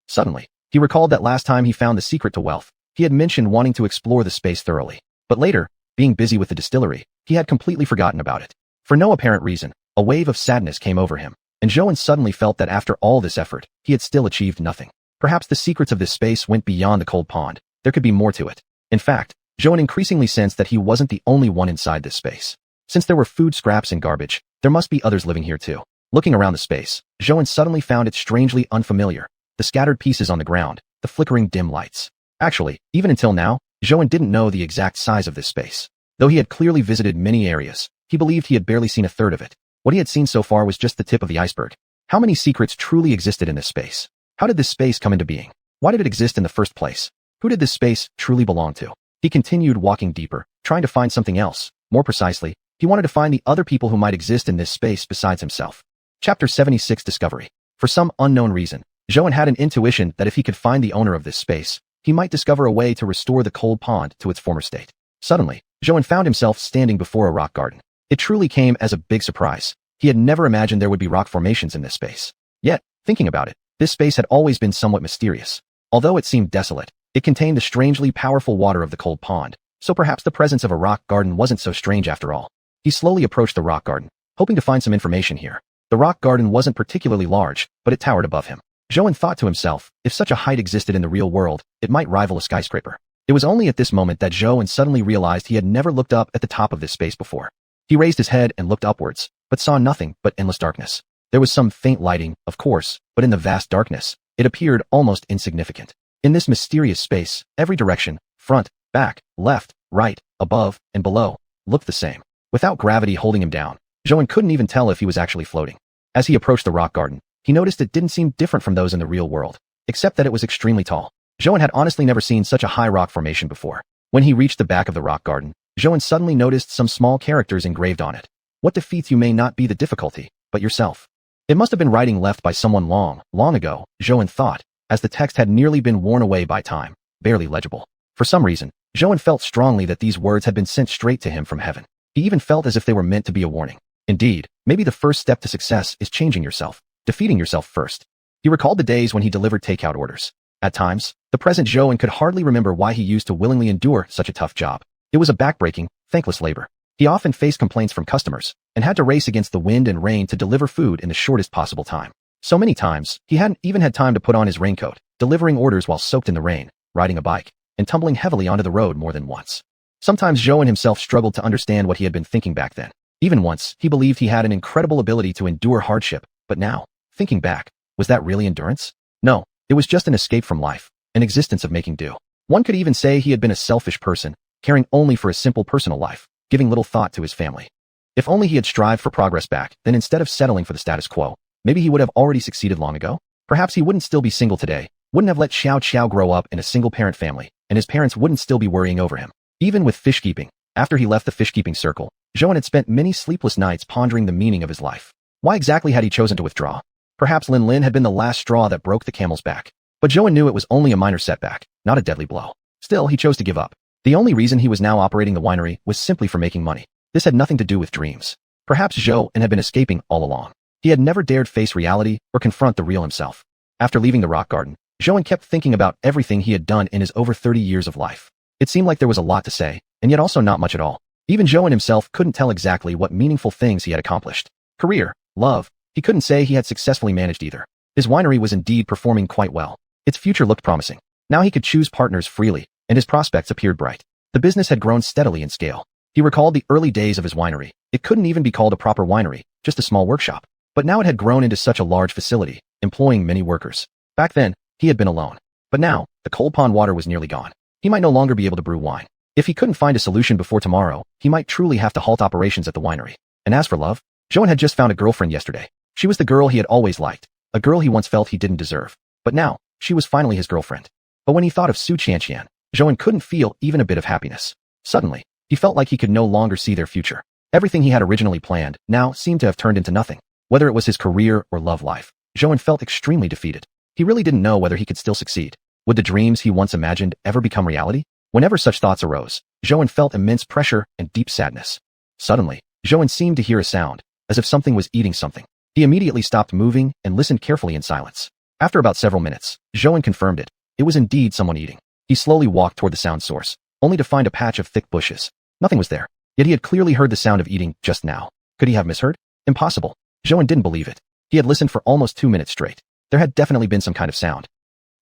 Suddenly, he recalled that last time he found the secret to wealth, he had mentioned wanting to explore the space thoroughly. But later, being busy with the distillery, he had completely forgotten about it. For no apparent reason, a wave of sadness came over him, and Xiuxian suddenly felt that after all this effort, he had still achieved nothing. Perhaps the secrets of this space went beyond the cold pond. There could be more to it. In fact, Xiuxian increasingly sensed that he wasn't the only one inside this space. Since there were food scraps and garbage, there must be others living here too. Looking around the space, Xiuxian suddenly found it strangely unfamiliar. The scattered pieces on the ground, the flickering dim lights. Actually, even until now, Xiuxian didn't know the exact size of this space. Though he had clearly visited many areas, he believed he had barely seen a third of it. What he had seen so far was just the tip of the iceberg. How many secrets truly existed in this space? How did this space come into being? Why did it exist in the first place? Who did this space truly belong to? He continued walking deeper, trying to find something else. More precisely, he wanted to find the other people who might exist in this space besides himself. Chapter 76 Discovery. For some unknown reason, Zhouan had an intuition that if he could find the owner of this space, he might discover a way to restore the cold pond to its former state. Suddenly, Zhouan found himself standing before a rock garden. It truly came as a big surprise. He had never imagined there would be rock formations in this space. Yet, thinking about it, this space had always been somewhat mysterious. Although it seemed desolate, it contained the strangely powerful water of the cold pond, so perhaps the presence of a rock garden wasn't so strange after all. He slowly approached the rock garden, hoping to find some information here. The rock garden wasn't particularly large, but it towered above him. Zhouan thought to himself, if such a height existed in the real world, it might rival a skyscraper. It was only at this moment that Zhouan suddenly realized he had never looked up at the top of this space before. He raised his head and looked upwards, but saw nothing but endless darkness. There was some faint lighting, of course, but in the vast darkness, it appeared almost insignificant. In this mysterious space, every direction, front, back, left, right, above, and below, looked the same. Without gravity holding him down, Zhouan couldn't even tell if he was actually floating. As he approached the rock garden, he noticed it didn't seem different from those in the real world, except that it was extremely tall. Zhouan had honestly never seen such a high rock formation before. When he reached the back of the rock garden, Zhouan suddenly noticed some small characters engraved on it. What defeats you may not be the difficulty, but yourself. It must have been writing left by someone long, long ago, Zhouan thought, as the text had nearly been worn away by time, barely legible. For some reason, Zhouan felt strongly that these words had been sent straight to him from heaven. He even felt as if they were meant to be a warning. Indeed, maybe the first step to success is changing yourself, defeating yourself first. He recalled the days when he delivered takeout orders. At times, the present Zhouan could hardly remember why he used to willingly endure such a tough job. It was a backbreaking, thankless labor. He often faced complaints from customers, and had to race against the wind and rain to deliver food in the shortest possible time. So many times, he hadn't even had time to put on his raincoat, delivering orders while soaked in the rain, riding a bike, and tumbling heavily onto the road more than once. Sometimes Zhouan himself struggled to understand what he had been thinking back then. Even once, he believed he had an incredible ability to endure hardship, but now, thinking back, was that really endurance? No, it was just an escape from life, an existence of making do. One could even say he had been a selfish person, caring only for a simple personal life, giving little thought to his family. If only he had strived for progress back, then instead of settling for the status quo, maybe he would have already succeeded long ago. Perhaps he wouldn't still be single today, wouldn't have let Xiao grow up in a single-parent family, and his parents wouldn't still be worrying over him. Even with fish-keeping, after he left the fish-keeping circle, Zhouan had spent many sleepless nights pondering the meaning of his life. Why exactly had he chosen to withdraw? Perhaps Lin had been the last straw that broke the camel's back. But Zhouan knew it was only a minor setback, not a deadly blow. Still, he chose to give up. The only reason he was now operating the winery was simply for making money. This had nothing to do with dreams. Perhaps Zhouan had been escaping all along. He had never dared face reality or confront the real himself. After leaving the rock garden, Zhouan kept thinking about everything he had done in his over 30 years of life. It seemed like there was a lot to say, and yet also not much at all. Even Zhouan himself couldn't tell exactly what meaningful things he had accomplished. Career, love, he couldn't say he had successfully managed either. His winery was indeed performing quite well. Its future looked promising. Now he could choose partners freely, and his prospects appeared bright. The business had grown steadily in scale. He recalled the early days of his winery. It couldn't even be called a proper winery, just a small workshop. But now it had grown into such a large facility, employing many workers. Back then, he had been alone. But now, the cold pond water was nearly gone. He might no longer be able to brew wine. If he couldn't find a solution before tomorrow, he might truly have to halt operations at the winery. And as for love, Zhouan had just found a girlfriend yesterday. She was the girl he had always liked, a girl he once felt he didn't deserve. But now, she was finally his girlfriend. But when he thought of xiuxian, Zhouan couldn't feel even a bit of happiness. Suddenly, he felt like he could no longer see their future. Everything he had originally planned now seemed to have turned into nothing. Whether it was his career or love life, Zhouan felt extremely defeated. He really didn't know whether he could still succeed. Would the dreams he once imagined ever become reality? Whenever such thoughts arose, Zhouan felt immense pressure and deep sadness. Suddenly, Zhouan seemed to hear a sound, as if something was eating something. He immediately stopped moving and listened carefully in silence. After about several minutes, Zhouan confirmed it. It was indeed someone eating. He slowly walked toward the sound source, only to find a patch of thick bushes. Nothing was there, yet he had clearly heard the sound of eating just now. Could he have misheard? Impossible. Zhouan didn't believe it. He had listened for almost 2 minutes straight. There had definitely been some kind of sound.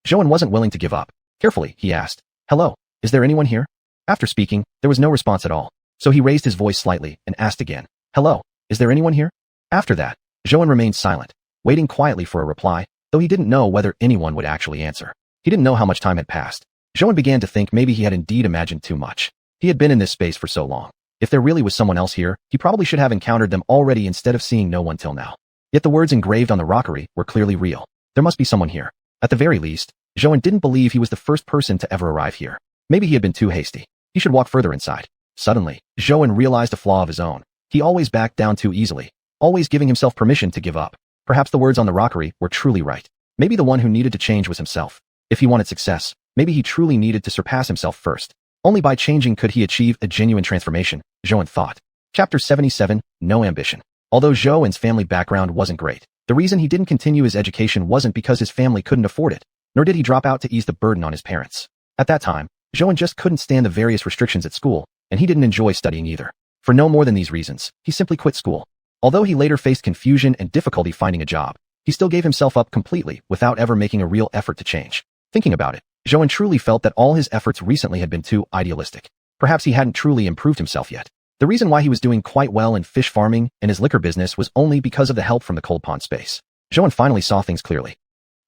Zhouan wasn't willing to give up. Carefully, he asked, "Hello, is there anyone here?" After speaking, there was no response at all. So he raised his voice slightly and asked again, "Hello, is there anyone here?" After that, Zhouan remained silent, waiting quietly for a reply, though he didn't know whether anyone would actually answer. He didn't know how much time had passed. Zhouan began to think maybe he had indeed imagined too much. He had been in this space for so long. If there really was someone else here, he probably should have encountered them already instead of seeing no one till now. Yet the words engraved on the rockery were clearly real. There must be someone here. At the very least, Zhouan didn't believe he was the first person to ever arrive here. Maybe he had been too hasty. He should walk further inside. Suddenly, Zhouan realized a flaw of his own. He always backed down too easily, always giving himself permission to give up. Perhaps the words on the rockery were truly right. Maybe the one who needed to change was himself. If he wanted success, maybe he truly needed to surpass himself first. Only by changing could he achieve a genuine transformation, Xiuxian thought. Chapter 77, No Ambition. Although Xiuxian's family background wasn't great, the reason he didn't continue his education wasn't because his family couldn't afford it, nor did he drop out to ease the burden on his parents. At that time, Xiuxian just couldn't stand the various restrictions at school, and he didn't enjoy studying either. For no more than these reasons, he simply quit school. Although he later faced confusion and difficulty finding a job, he still gave himself up completely without ever making a real effort to change. Thinking about it, Xiuxian truly felt that all his efforts recently had been too idealistic. Perhaps he hadn't truly improved himself yet. The reason why he was doing quite well in fish farming and his liquor business was only because of the help from the cold pond space. Xiuxian finally saw things clearly.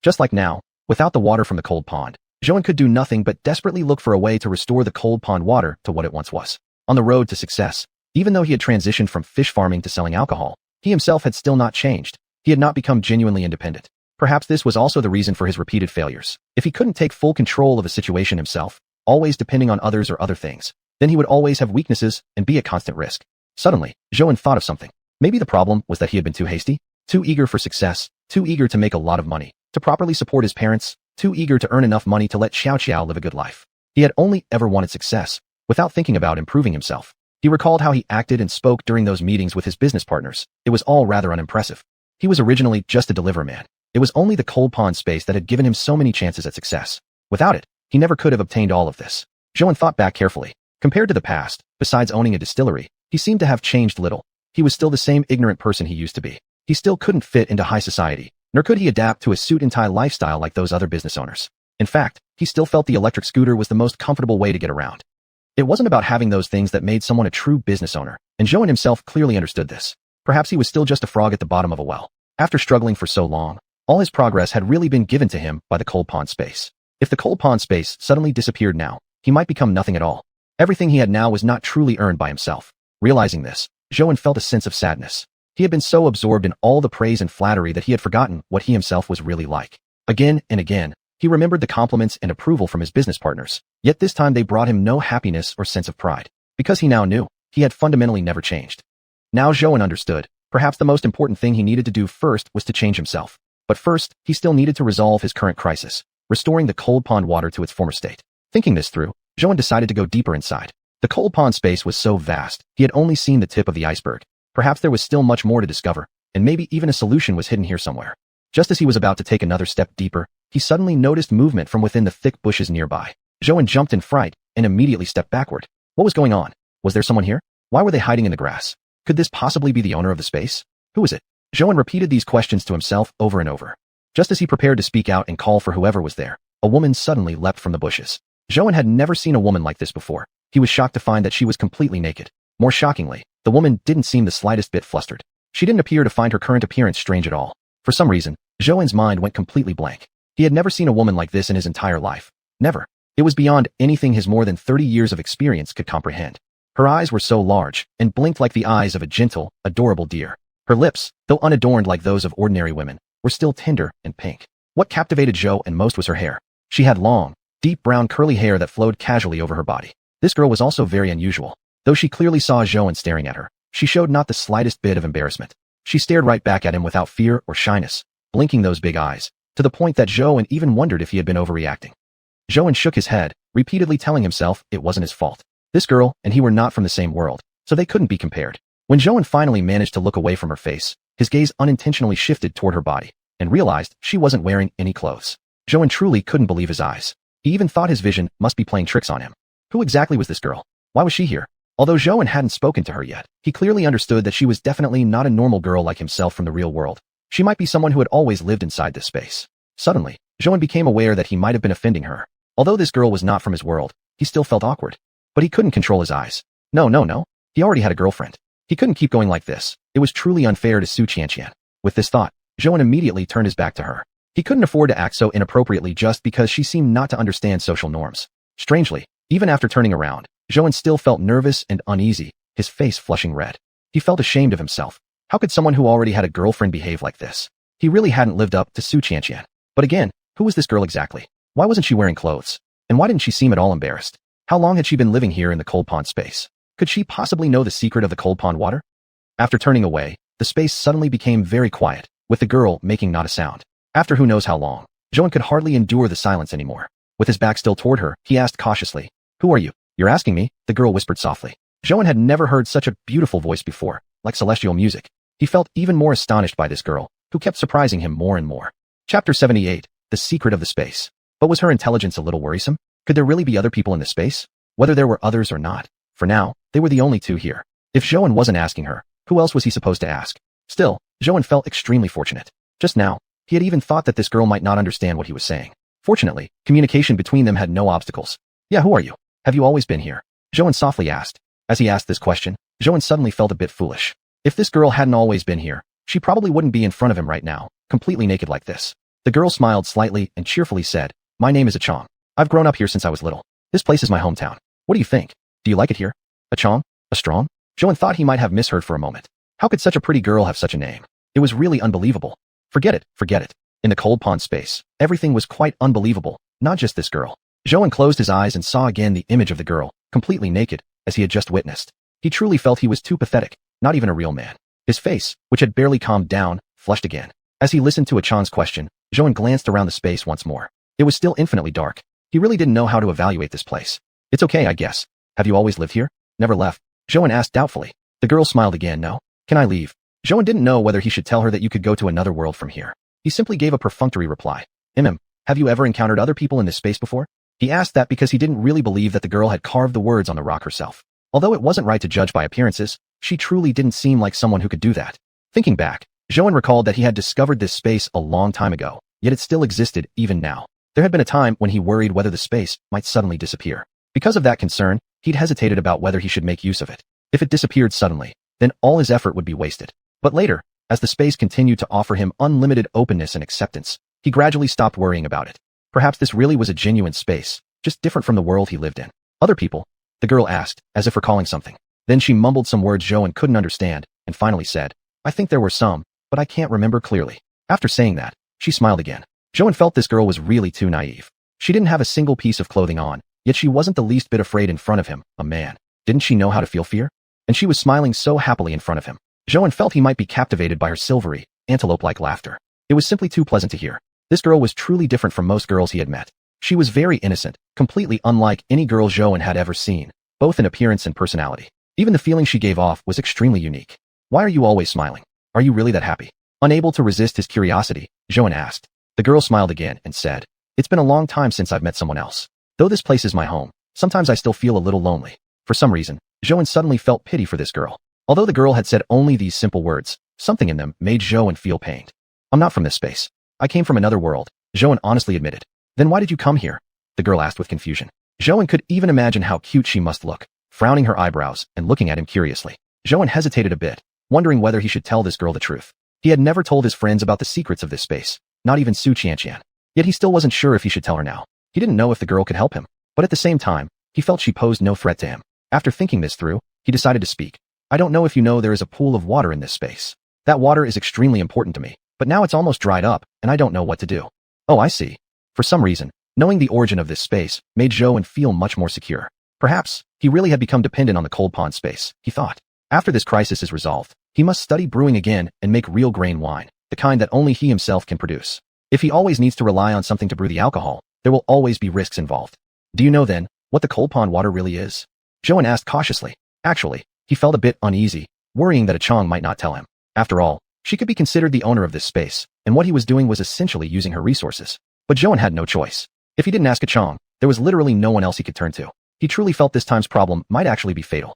Just like now, without the water from the cold pond, Xiuxian could do nothing but desperately look for a way to restore the cold pond water to what it once was. On the road to success, even though he had transitioned from fish farming to selling alcohol, he himself had still not changed. He had not become genuinely independent. Perhaps this was also the reason for his repeated failures. If he couldn't take full control of a situation himself, always depending on others or other things, then he would always have weaknesses and be at constant risk. Suddenly, Xiuxian thought of something. Maybe the problem was that he had been too hasty, too eager for success, too eager to make a lot of money, to properly support his parents, too eager to earn enough money to let xiuxian live a good life. He had only ever wanted success, without thinking about improving himself. He recalled how he acted and spoke during those meetings with his business partners. It was all rather unimpressive. He was originally just a delivery man. It was only the cold pond space that had given him so many chances at success. Without it, he never could have obtained all of this. Xiuxian thought back carefully. Compared to the past, besides owning a distillery, he seemed to have changed little. He was still the same ignorant person he used to be. He still couldn't fit into high society, nor could he adapt to a suit and tie lifestyle like those other business owners. In fact, he still felt the electric scooter was the most comfortable way to get around. It wasn't about having those things that made someone a true business owner, and Xiuxian himself clearly understood this. Perhaps he was still just a frog at the bottom of a well. After struggling for so long, all his progress had really been given to him by the cold pond space. If the cold pond space suddenly disappeared now, he might become nothing at all. Everything he had now was not truly earned by himself. Realizing this, Xiuxian felt a sense of sadness. He had been so absorbed in all the praise and flattery that he had forgotten what he himself was really like. Again and again, he remembered the compliments and approval from his business partners, yet this time they brought him no happiness or sense of pride. Because he now knew, he had fundamentally never changed. Now Xiuxian understood. Perhaps the most important thing he needed to do first was to change himself. But first, he still needed to resolve his current crisis, restoring the cold pond water to its former state. Thinking this through, Xiuxian decided to go deeper inside. The cold pond space was so vast, he had only seen the tip of the iceberg. Perhaps there was still much more to discover, and maybe even a solution was hidden here somewhere. Just as he was about to take another step deeper, he suddenly noticed movement from within the thick bushes nearby. Xiuxian jumped in fright and immediately stepped backward. What was going on? Was there someone here? Why were they hiding in the grass? Could this possibly be the owner of the space? Who was it? Xiuxian repeated these questions to himself over and over. Just as he prepared to speak out and call for whoever was there, a woman suddenly leapt from the bushes. Xiuxian had never seen a woman like this before. He was shocked to find that she was completely naked. More shockingly, the woman didn't seem the slightest bit flustered. She didn't appear to find her current appearance strange at all. For some reason, Xiuxian's mind went completely blank. He had never seen a woman like this in his entire life. Never. It was beyond anything his more than 30 years of experience could comprehend. Her eyes were so large and blinked like the eyes of a gentle, adorable deer. Her lips, though unadorned like those of ordinary women, were still tender and pink. What captivated Xiuxian most was her hair. She had long, deep brown curly hair that flowed casually over her body. This girl was also very unusual. Though she clearly saw Xiuxian staring at her, she showed not the slightest bit of embarrassment. She stared right back at him without fear or shyness, blinking those big eyes, to the point that Xiuxian even wondered if he had been overreacting. Xiuxian shook his head, repeatedly telling himself it wasn't his fault. This girl and he were not from the same world, so they couldn't be compared. When Xiuxian finally managed to look away from her face, his gaze unintentionally shifted toward her body, and realized she wasn't wearing any clothes. Xiuxian truly couldn't believe his eyes. He even thought his vision must be playing tricks on him. Who exactly was this girl? Why was she here? Although Xiuxian hadn't spoken to her yet, he clearly understood that she was definitely not a normal girl like himself from the real world. She might be someone who had always lived inside this space. Suddenly, Xiuxian became aware that he might have been offending her. Although this girl was not from his world, he still felt awkward. But he couldn't control his eyes. No. He already had a girlfriend. He couldn't keep going like this. It was truly unfair to xiuxian. With this thought, Xiuxian immediately turned his back to her. He couldn't afford to act so inappropriately just because she seemed not to understand social norms. Strangely, even after turning around, Xiuxian still felt nervous and uneasy, his face flushing red. He felt ashamed of himself. How could someone who already had a girlfriend behave like this? He really hadn't lived up to xiuxian. But again, who was this girl exactly? Why wasn't she wearing clothes? And why didn't she seem at all embarrassed? How long had she been living here in the cold pond space? Could she possibly know the secret of the cold pond water? After turning away, the space suddenly became very quiet, with the girl making not a sound. After who knows how long, Zhou could hardly endure the silence anymore. With his back still toward her, he asked cautiously, "Who are you?" "You're asking me?" the girl whispered softly. Zhou had never heard such a beautiful voice before, like celestial music. He felt even more astonished by this girl, who kept surprising him more and more. Chapter 78, The Secret of the Space. But was her intelligence a little worrisome? Could there really be other people in the space? Whether there were others or not. For now, they were the only two here. If Zhou wasn't asking her, who else was he supposed to ask? Still, Zhou felt extremely fortunate. Just now, he had even thought that this girl might not understand what he was saying. Fortunately, communication between them had no obstacles. "Yeah, who are you? Have you always been here?" Zhou softly asked. As he asked this question, Zhou suddenly felt a bit foolish. If this girl hadn't always been here, she probably wouldn't be in front of him right now, completely naked like this. The girl smiled slightly and cheerfully said, "My name is Chong. I've grown up here since I was little. This place is my hometown. What do you think? Do you like it here?" Chong? A strong? Zhou thought he might have misheard for a moment. How could such a pretty girl have such a name? It was really unbelievable. Forget it, forget it. In the cold pond space, everything was quite unbelievable, not just this girl. Zhou closed his eyes and saw again the image of the girl, completely naked, as he had just witnessed. He truly felt he was too pathetic, not even a real man. His face, which had barely calmed down, flushed again. As he listened to Chong's question, Zhou glanced around the space once more. It was still infinitely dark. He really didn't know how to evaluate this place. "It's okay, I guess. Have you always lived here?" "Never left," Zhou asked doubtfully. The girl smiled again. "No? Can I leave?" Zhou didn't know whether he should tell her that you could go to another world from here. He simply gave a perfunctory reply. Have you ever encountered other people in this space before?" He asked that because he didn't really believe that the girl had carved the words on the rock herself. Although it wasn't right to judge by appearances, she truly didn't seem like someone who could do that. Thinking back, Zhou recalled that he had discovered this space a long time ago, yet it still existed even now. There had been a time when he worried whether the space might suddenly disappear. Because of that concern, he'd hesitated about whether he should make use of it. If it disappeared suddenly, then all his effort would be wasted. But later, as the space continued to offer him unlimited openness and acceptance, he gradually stopped worrying about it. Perhaps this really was a genuine space, just different from the world he lived in. "Other people?" the girl asked, as if recalling something. Then she mumbled some words Zhou couldn't understand, and finally said, "I think there were some, but I can't remember clearly." After saying that, she smiled again. Zhou felt this girl was really too naive. She didn't have a single piece of clothing on, yet she wasn't the least bit afraid in front of him, a man. Didn't she know how to feel fear? And she was smiling so happily in front of him. Zhou felt he might be captivated by her silvery, antelope-like laughter. It was simply too pleasant to hear. This girl was truly different from most girls he had met. She was very innocent, completely unlike any girl Zhou had ever seen, both in appearance and personality. Even the feeling she gave off was extremely unique. "Why are you always smiling? Are you really that happy?" Unable to resist his curiosity, Zhou asked. The girl smiled again and said, "It's been a long time since I've met someone else. Though this place is my home, sometimes I still feel a little lonely." For some reason, Zhou suddenly felt pity for this girl. Although the girl had said only these simple words, something in them made Zhou feel pained. "I'm not from this space. I came from another world," Zhou honestly admitted. "Then why did you come here?" the girl asked with confusion. Zhou could even imagine how cute she must look, frowning her eyebrows and looking at him curiously. Zhou hesitated a bit, wondering whether he should tell this girl the truth. He had never told his friends about the secrets of this space, not even xiuxian. Yet he still wasn't sure if he should tell her now. He didn't know if the girl could help him, but at the same time, he felt she posed no threat to him. After thinking this through, he decided to speak. "I don't know if you know there is a pool of water in this space. That water is extremely important to me, but now it's almost dried up, and I don't know what to do." "Oh, I see." For some reason, knowing the origin of this space made Zhou feel much more secure. Perhaps, he really had become dependent on the cold pond space, he thought. After this crisis is resolved, he must study brewing again and make real grain wine, the kind that only he himself can produce. If he always needs to rely on something to brew the alcohol, there will always be risks involved. "Do you know then, what the cold pond water really is?" Zhou asked cautiously. Actually, he felt a bit uneasy, worrying that Chong might not tell him. After all, she could be considered the owner of this space, and what he was doing was essentially using her resources. But Zhou had no choice. If he didn't ask Chong, there was literally no one else he could turn to. He truly felt this time's problem might actually be fatal.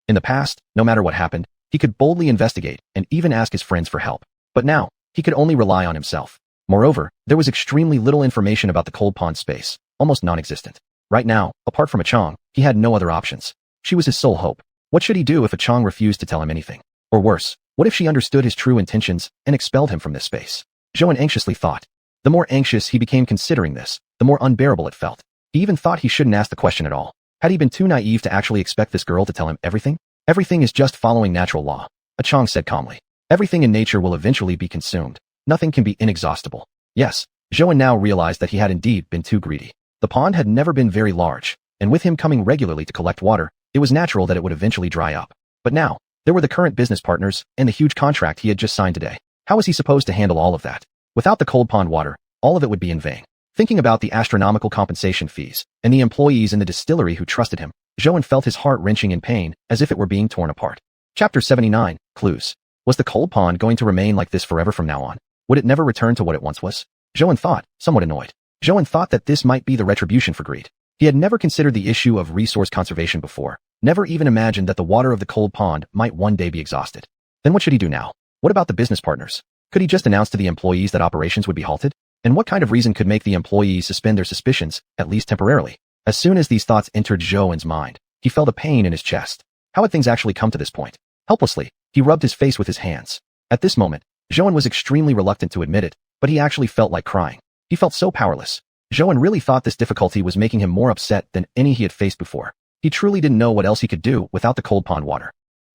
In the past, no matter what happened, he could boldly investigate and even ask his friends for help. But now, he could only rely on himself. Moreover, there was extremely little information about the cold pond space, almost non-existent. Right now, apart from Chong, he had no other options. She was his sole hope. What should he do if Chong refused to tell him anything? Or worse, what if she understood his true intentions and expelled him from this space? Zhou anxiously thought. The more anxious he became considering this, the more unbearable it felt. He even thought he shouldn't ask the question at all. Had he been too naive to actually expect this girl to tell him everything? "Everything is just following natural law," Chong said calmly. "Everything in nature will eventually be consumed. Nothing can be inexhaustible." Yes, Zhou now realized that he had indeed been too greedy. The pond had never been very large, and with him coming regularly to collect water, it was natural that it would eventually dry up. But now, there were the current business partners and the huge contract he had just signed today. How was he supposed to handle all of that? Without the cold pond water, all of it would be in vain. Thinking about the astronomical compensation fees and the employees in the distillery who trusted him, Zhouan felt his heart wrenching in pain as if it were being torn apart. Chapter 79, Clues. Was the cold pond going to remain like this forever from now on? Would it never return to what it once was? Zhouan thought, somewhat annoyed. Zhouan thought that this might be the retribution for greed. He had never considered the issue of resource conservation before, never even imagined that the water of the cold pond might one day be exhausted. Then what should he do now? What about the business partners? Could he just announce to the employees that operations would be halted? And what kind of reason could make the employees suspend their suspicions, at least temporarily? As soon as these thoughts entered Zhouan's mind, he felt a pain in his chest. How had things actually come to this point? Helplessly, he rubbed his face with his hands. At this moment, Zhouan was extremely reluctant to admit it, but he actually felt like crying. He felt so powerless. Zhouan really thought this difficulty was making him more upset than any he had faced before. He truly didn't know what else he could do without the cold pond water.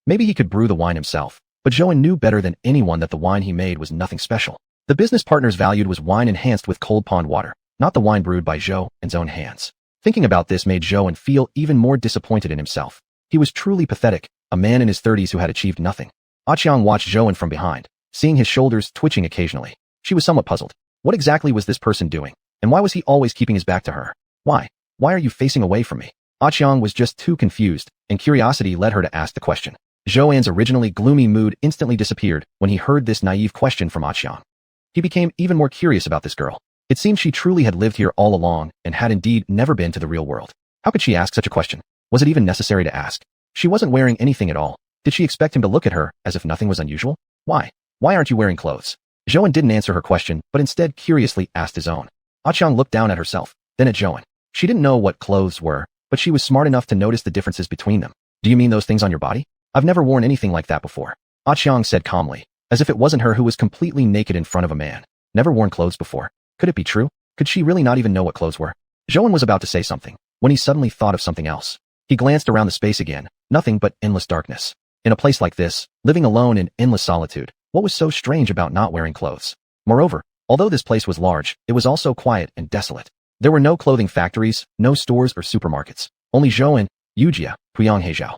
Maybe he could brew the wine himself, but Zhouan knew better than anyone that the wine he made was nothing special. The business partners valued was wine enhanced with cold pond water, not the wine brewed by Zhouan's own hands. Thinking about this made Zhouan feel even more disappointed in himself. He was truly pathetic, a man in his 30s who had achieved nothing. Xiuxian watched Zhouan from behind, seeing his shoulders twitching occasionally. She was somewhat puzzled. What exactly was this person doing? And why was he always keeping his back to her? Why? Why are you facing away from me? Xiuxian was just too confused, and curiosity led her to ask the question. Zhouan's originally gloomy mood instantly disappeared when he heard this naive question from Xiuxian. He became even more curious about this girl. It seemed she truly had lived here all along and had indeed never been to the real world. How could she ask such a question? Was it even necessary to ask? She wasn't wearing anything at all. Did she expect him to look at her as if nothing was unusual? Why? Why aren't you wearing clothes? Zhouan didn't answer her question, but instead curiously asked his own. Xiuxian looked down at herself, then at Zhouan. She didn't know what clothes were, but she was smart enough to notice the differences between them. Do you mean those things on your body? I've never worn anything like that before. Xiuxian said calmly, as if it wasn't her who was completely naked in front of a man. Never worn clothes before. Could it be true? Could she really not even know what clothes were? Zhouan was about to say something, when he suddenly thought of something else. He glanced around the space again, nothing but endless darkness. In a place like this, living alone in endless solitude, what was so strange about not wearing clothes? Moreover, although this place was large, it was also quiet and desolate. There were no clothing factories, no stores or supermarkets. Only Zhouan, Yujia, Puyang Heizhao.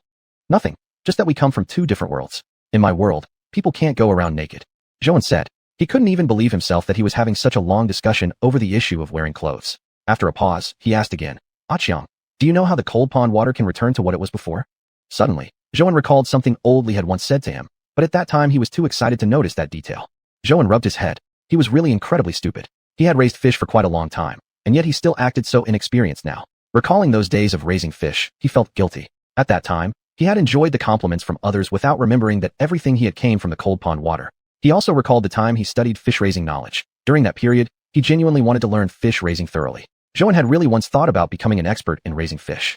Nothing, just that we come from two different worlds. In my world, people can't go around naked. Zhouan said. He couldn't even believe himself that he was having such a long discussion over the issue of wearing clothes. After a pause, he asked again, Xiuxian, do you know how the cold pond water can return to what it was before? Suddenly, Zhouan recalled something old Li had once said to him, but at that time he was too excited to notice that detail. Zhouan rubbed his head. He was really incredibly stupid. He had raised fish for quite a long time, and yet he still acted so inexperienced now. Recalling those days of raising fish, he felt guilty. At that time, he had enjoyed the compliments from others without remembering that everything he had came from the cold pond water. He also recalled the time he studied fish-raising knowledge. During that period, he genuinely wanted to learn fish-raising thoroughly. Zhouan had really once thought about becoming an expert in raising fish.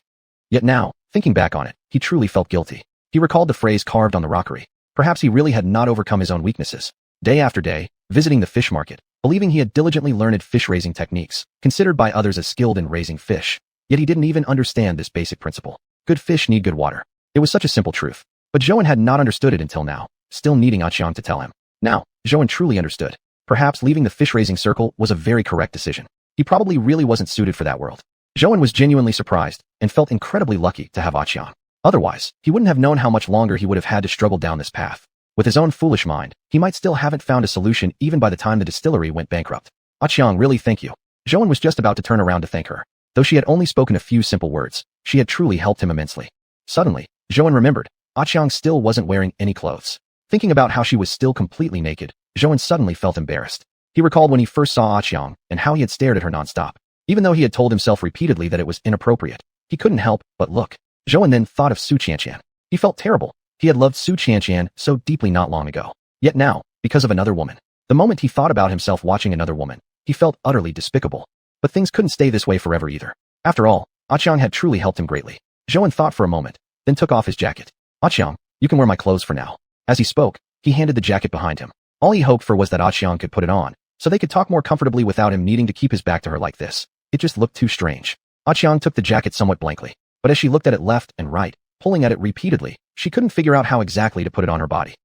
Yet now, thinking back on it, he truly felt guilty. He recalled the phrase carved on the rockery. Perhaps he really had not overcome his own weaknesses. Day after day, visiting the fish market, believing he had diligently learned fish-raising techniques, considered by others as skilled in raising fish. Yet he didn't even understand this basic principle. Good fish need good water. It was such a simple truth. But Zhouan had not understood it until now, still needing Xiuxian to tell him. Now, Zhouan truly understood. Perhaps leaving the fish-raising circle was a very correct decision. He probably really wasn't suited for that world. Zhouan was genuinely surprised and felt incredibly lucky to have Xiuxian. Otherwise, he wouldn't have known how much longer he would have had to struggle down this path. With his own foolish mind, he might still haven't found a solution even by the time the distillery went bankrupt. Xiuxian, really thank you. Zhouan was just about to turn around to thank her. Though she had only spoken a few simple words, she had truly helped him immensely. Suddenly, Zhouan remembered, Xiuxian still wasn't wearing any clothes. Thinking about how she was still completely naked, Zhouan suddenly felt embarrassed. He recalled when he first saw Xiuxian and how he had stared at her nonstop. Even though he had told himself repeatedly that it was inappropriate, he couldn't help but look. Zhouan then thought of xiuxian. He felt terrible. He had loved xiuxian so deeply not long ago. Yet now, because of another woman. The moment he thought about himself watching another woman, he felt utterly despicable. But things couldn't stay this way forever either. After all, Xiuxian had truly helped him greatly. Zhouan thought for a moment, then took off his jacket. Xiuxian, you can wear my clothes for now. As he spoke, he handed the jacket behind him. All he hoped for was that Xiuxian could put it on, so they could talk more comfortably without him needing to keep his back to her like this. It just looked too strange. Xiuxian took the jacket somewhat blankly, but as she looked at it left and right, pulling at it repeatedly, she couldn't figure out how exactly to put it on her body.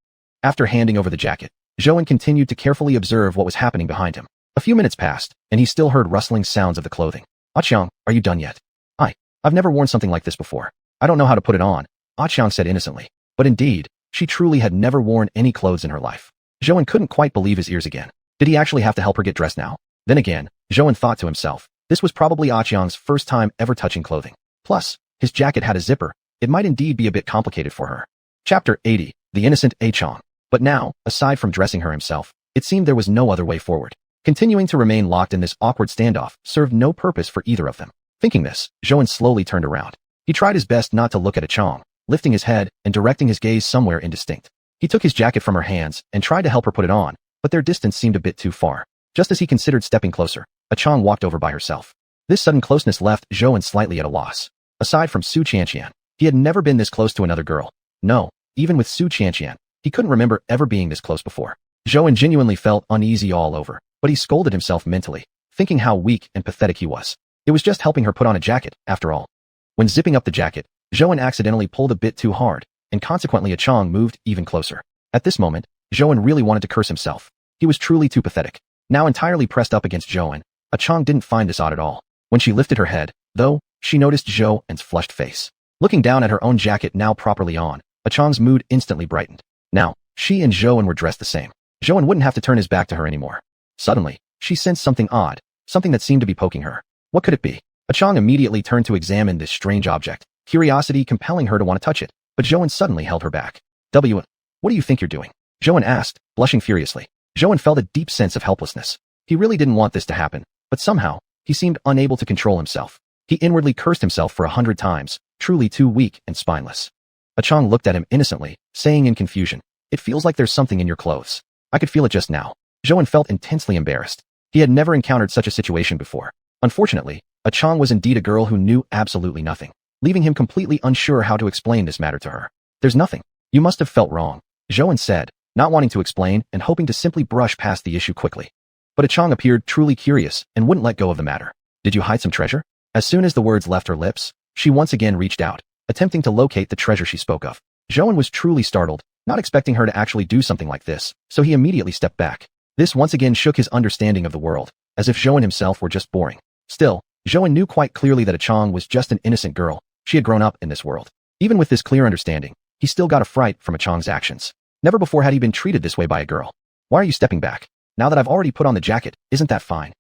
After handing over the jacket, Zhouan continued to carefully observe what was happening behind him. A few minutes passed, and he still heard rustling sounds of the clothing. Xiuxian, are you done yet? I've never worn something like this before. I don't know how to put it on, Xiuxian said innocently. But indeed, she truly had never worn any clothes in her life. Zhouan couldn't quite believe his ears again. Did he actually have to help her get dressed now? Then again, Zhou thought to himself, this was probably xiuxian's first time ever touching clothing. Plus, his jacket had a zipper. It might indeed be a bit complicated for her. Chapter 80. The innocent xiuxian. But now, aside from dressing her himself, it seemed there was no other way forward. Continuing to remain locked in this awkward standoff served no purpose for either of them. Thinking this, Zhou slowly turned around. He tried his best not to look at xiuxian, lifting his head and directing his gaze somewhere indistinct. He took his jacket from her hands and tried to help her put it on, but their distance seemed a bit too far. Just as he considered stepping closer, xiuxian walked over by herself. This sudden closeness left Zhou slightly at a loss. Aside from xiuxian, he had never been this close to another girl. No, even with xiuxian, he couldn't remember ever being this close before. Zhou genuinely felt uneasy all over, but he scolded himself mentally, thinking how weak and pathetic he was. It was just helping her put on a jacket, after all. When zipping up the jacket, Zhou accidentally pulled a bit too hard, and consequently xiuxian moved even closer. At this moment, Zhou really wanted to curse himself. He was truly too pathetic. Now entirely pressed up against Zhou, xiuxian didn't find this odd at all. When she lifted her head, though, she noticed Zhou's flushed face. Looking down at her own jacket now properly on, xiuxian's mood instantly brightened. Now, she and Zhou were dressed the same. Zhou wouldn't have to turn his back to her anymore. Suddenly, she sensed something odd, something that seemed to be poking her. What could it be? xiuxian immediately turned to examine this strange object, curiosity compelling her to want to touch it, but Zhou suddenly held her back. What do you think you're doing? Zhou asked, blushing furiously. Zhou felt a deep sense of helplessness. He really didn't want this to happen, but somehow, he seemed unable to control himself. He inwardly cursed himself for 100 times, truly too weak and spineless. xiuxian looked at him innocently, saying in confusion, "It feels like there's something in your clothes. I could feel it just now." Zhou felt intensely embarrassed. He had never encountered such a situation before. Unfortunately, xiuxian was indeed a girl who knew absolutely nothing, leaving him completely unsure how to explain this matter to her. "There's nothing. You must have felt wrong," Zhou said, not wanting to explain and hoping to simply brush past the issue quickly. But xiuxian appeared truly curious and wouldn't let go of the matter. "Did you hide some treasure?" As soon as the words left her lips, she once again reached out, attempting to locate the treasure she spoke of. Zhou was truly startled, not expecting her to actually do something like this, so he immediately stepped back. This once again shook his understanding of the world, as if Zhou himself were just boring. Still, Zhou knew quite clearly that xiuxian was just an innocent girl. She had grown up in this world. Even with this clear understanding, he still got a fright from xiuxian's actions. Never before had he been treated this way by a girl. "Why are you stepping back? Now that I've already put on the jacket, isn't that fine?"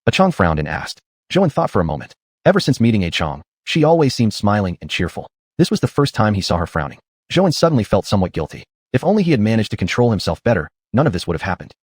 xiuxian frowned and asked. Zhou thought for a moment. Ever since meeting xiuxian, she always seemed smiling and cheerful. This was the first time he saw her frowning. Zhou suddenly felt somewhat guilty. If only he had managed to control himself better, none of this would have happened.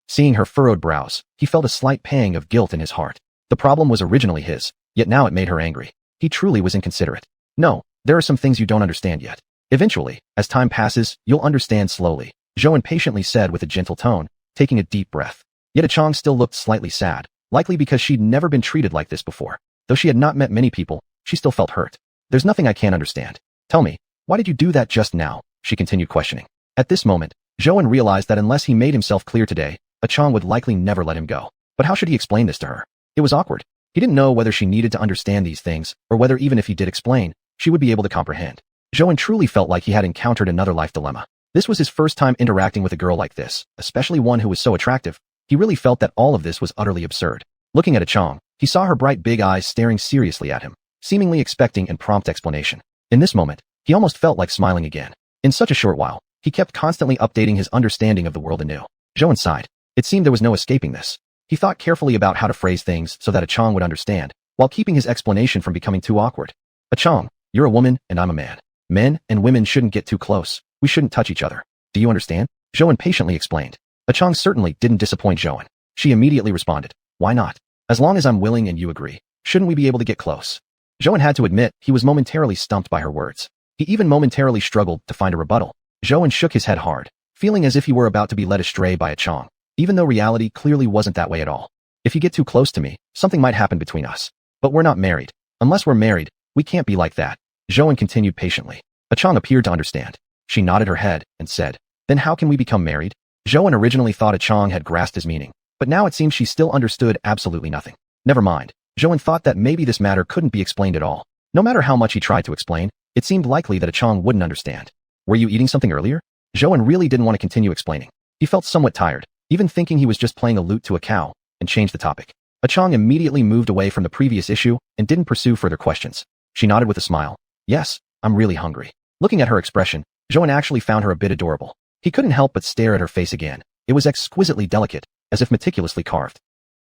Seeing her furrowed brows, he felt a slight pang of guilt in his heart. The problem was originally his, yet now it made her angry. He truly was inconsiderate. "No, there are some things you don't understand yet. Eventually, as time passes, you'll understand slowly," Zhou patiently said with a gentle tone, taking a deep breath. Yet xiuxian still looked slightly sad, likely because she'd never been treated like this before. Though she had not met many people, she still felt hurt. "There's nothing I can't understand. Tell me, why did you do that just now?" she continued questioning. At this moment, Zhou realized that unless he made himself clear today, xiuxian would likely never let him go. But how should he explain this to her? It was awkward. He didn't know whether she needed to understand these things, or whether even if he did explain, she would be able to comprehend. Zhou truly felt like he had encountered another life dilemma. This was his first time interacting with a girl like this, especially one who was so attractive. He really felt that all of this was utterly absurd. Looking at xiuxian, he saw her bright big eyes staring seriously at him, seemingly expecting an prompt explanation. In this moment, he almost felt like smiling again. In such a short while, he kept constantly updating his understanding of the world anew. Zhou sighed. It seemed there was no escaping this. He thought carefully about how to phrase things so that xiuxian would understand, while keeping his explanation from becoming too awkward. "xiuxian, you're a woman and I'm a man. Men and women shouldn't get too close. We shouldn't touch each other. Do you understand?" Zhou patiently explained. xiuxian certainly didn't disappoint Zhou. She immediately responded, "Why not? As long as I'm willing and you agree, shouldn't we be able to get close?" Zhou had to admit he was momentarily stumped by her words. He even momentarily struggled to find a rebuttal. Zhou shook his head hard, feeling as if he were about to be led astray by xiuxian, even though reality clearly wasn't that way at all. "If you get too close to me, something might happen between us. But we're not married. Unless we're married, we can't be like that." Zhou continued patiently. xiuxian appeared to understand. She nodded her head and said, "Then how can we become married?" Zhou originally thought xiuxian had grasped his meaning, but now it seems she still understood absolutely nothing. Never mind. Zhou thought that maybe this matter couldn't be explained at all. No matter how much he tried to explain, it seemed likely that xiuxian wouldn't understand. "Were you eating something earlier?" Zhou really didn't want to continue explaining. He felt somewhat tired, even thinking he was just playing a lute to a cow, and changed the topic. xiuxian immediately moved away from the previous issue and didn't pursue further questions. She nodded with a smile. "Yes, I'm really hungry." Looking at her expression, Zhou actually found her a bit adorable. He couldn't help but stare at her face again. It was exquisitely delicate, as if meticulously carved.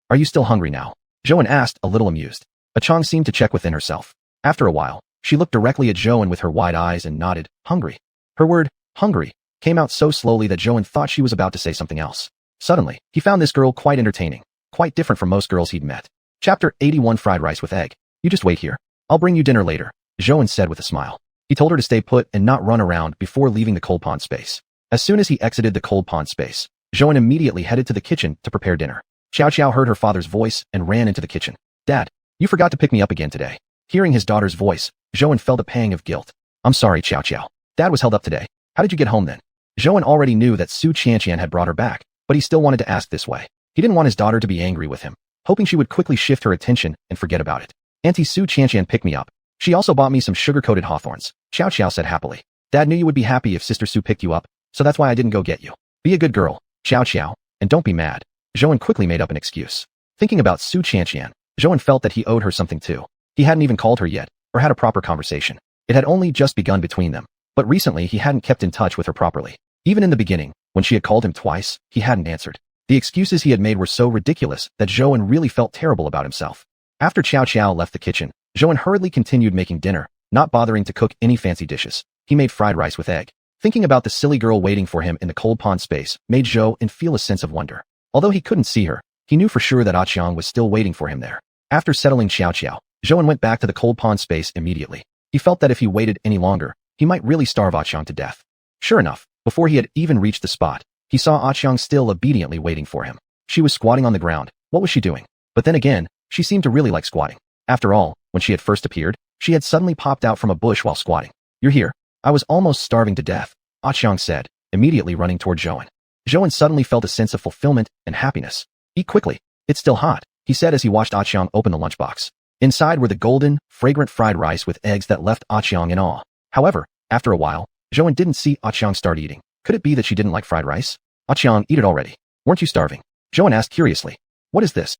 Are you still hungry now? Zhou asked, a little amused. Chang seemed to check within herself. After a while, she looked directly at Zhou with her wide eyes and nodded, hungry. Her word, hungry, came out so slowly that Zhou thought she was about to say something else. Suddenly, he found this girl quite entertaining, quite different from most girls he'd met. Chapter 81 Fried Rice with Egg. You just wait here. I'll bring you dinner later, Zhou said with a smile. He told her to stay put and not run around before leaving the cold pond space. As soon as he exited the cold pond space, Zhou immediately headed to the kitchen to prepare dinner. Xiao heard her father's voice and ran into the kitchen. Dad, you forgot to pick me up again today. Hearing his daughter's voice, Zhou felt a pang of guilt. I'm sorry, Xiao. Dad was held up today. How did you get home then? Zhou already knew that xiuxian had brought her back, but he still wanted to ask this way. He didn't want his daughter to be angry with him, hoping she would quickly shift her attention and forget about it. Auntie xiuxian picked me up. She also bought me some sugar-coated hawthorns, Xiao said happily. Dad knew you would be happy if Sister Su picked you up, so that's why I didn't go get you. Be a good girl, Xiao, and don't be mad. Zhou quickly made up an excuse. Thinking about xiuxian, Zhou felt that he owed her something too. He hadn't even called her yet, or had a proper conversation. It had only just begun between them, but recently he hadn't kept in touch with her properly. Even in the beginning, when she had called him twice, he hadn't answered. The excuses he had made were so ridiculous that Zhou really felt terrible about himself. After Xiao left the kitchen, Zhou hurriedly continued making dinner, not bothering to cook any fancy dishes. He made fried rice with egg. Thinking about the silly girl waiting for him in the cold pond space made Zhou feel a sense of wonder. Although he couldn't see her, he knew for sure that xiuxian was still waiting for him there. After settling Xiao, Zhou went back to the cold pond space immediately. He felt that if he waited any longer, he might really starve xiuxian to death. Sure enough, before he had even reached the spot, he saw xiuxian still obediently waiting for him. She was squatting on the ground. What was she doing? But then again, she seemed to really like squatting. After all, when she had first appeared, she had suddenly popped out from a bush while squatting. You're here. I was almost starving to death, xiuxian said, immediately running toward Zhou. Zhou suddenly felt a sense of fulfillment and happiness. Eat quickly. It's still hot, he said as he watched xiuxian open the lunchbox. Inside were the golden, fragrant fried rice with eggs that left xiuxian in awe. However, after a while, Zhou didn't see xiuxian start eating. Could it be that she didn't like fried rice? Xiuxian, eat it already. Weren't you starving? Zhou asked curiously. What is this?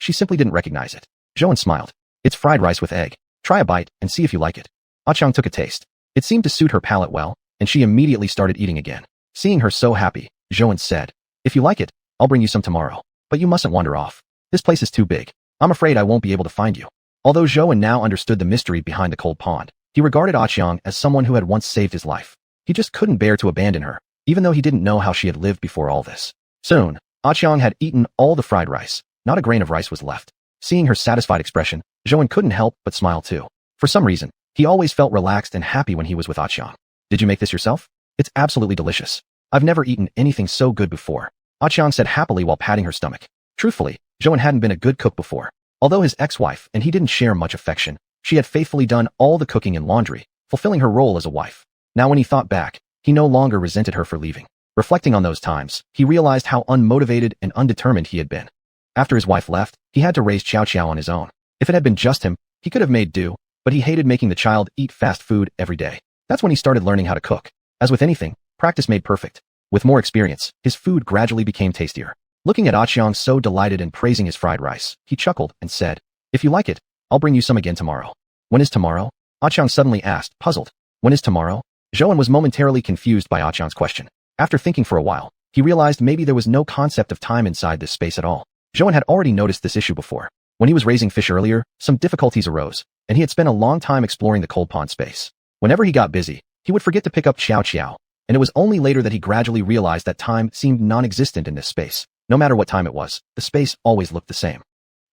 She simply didn't recognize it. Zhou smiled. It's fried rice with egg. Try a bite and see if you like it. Xiuxian took a taste. It seemed to suit her palate well, and she immediately started eating again. Seeing her so happy, Zhou said, if you like it, I'll bring you some tomorrow. But you mustn't wander off. This place is too big. I'm afraid I won't be able to find you. Although Zhou now understood the mystery behind the cold pond, he regarded xiuxian as someone who had once saved his life. He just couldn't bear to abandon her, even though he didn't know how she had lived before all this. Soon, xiuxian had eaten all the fried rice. Not a grain of rice was left. Seeing her satisfied expression, Zhou couldn't help but smile too. For some reason, he always felt relaxed and happy when he was with xiuxian. Did you make this yourself? It's absolutely delicious. I've never eaten anything so good before, xiuxian said happily while patting her stomach. Truthfully, Zhou hadn't been a good cook before. Although his ex-wife and he didn't share much affection, she had faithfully done all the cooking and laundry, fulfilling her role as a wife. Now when he thought back, he no longer resented her for leaving. Reflecting on those times, he realized how unmotivated and undetermined he had been. After his wife left, he had to raise Xiao on his own. If it had been just him, he could have made do, but he hated making the child eat fast food every day. That's when he started learning how to cook. As with anything, practice made perfect. With more experience, his food gradually became tastier. Looking at xiuxian so delighted and praising his fried rice, he chuckled and said, if you like it, I'll bring you some again tomorrow. When is tomorrow? Xiuxian suddenly asked, puzzled. When is tomorrow? Zhou was momentarily confused by xiuxian's question. After thinking for a while, he realized maybe there was no concept of time inside this space at all. Zhou had already noticed this issue before. When he was raising fish earlier, some difficulties arose, and he had spent a long time exploring the cold pond space. Whenever he got busy, he would forget to pick up Xiao, and it was only later that he gradually realized that time seemed non-existent in this space. No matter what time it was, the space always looked the same.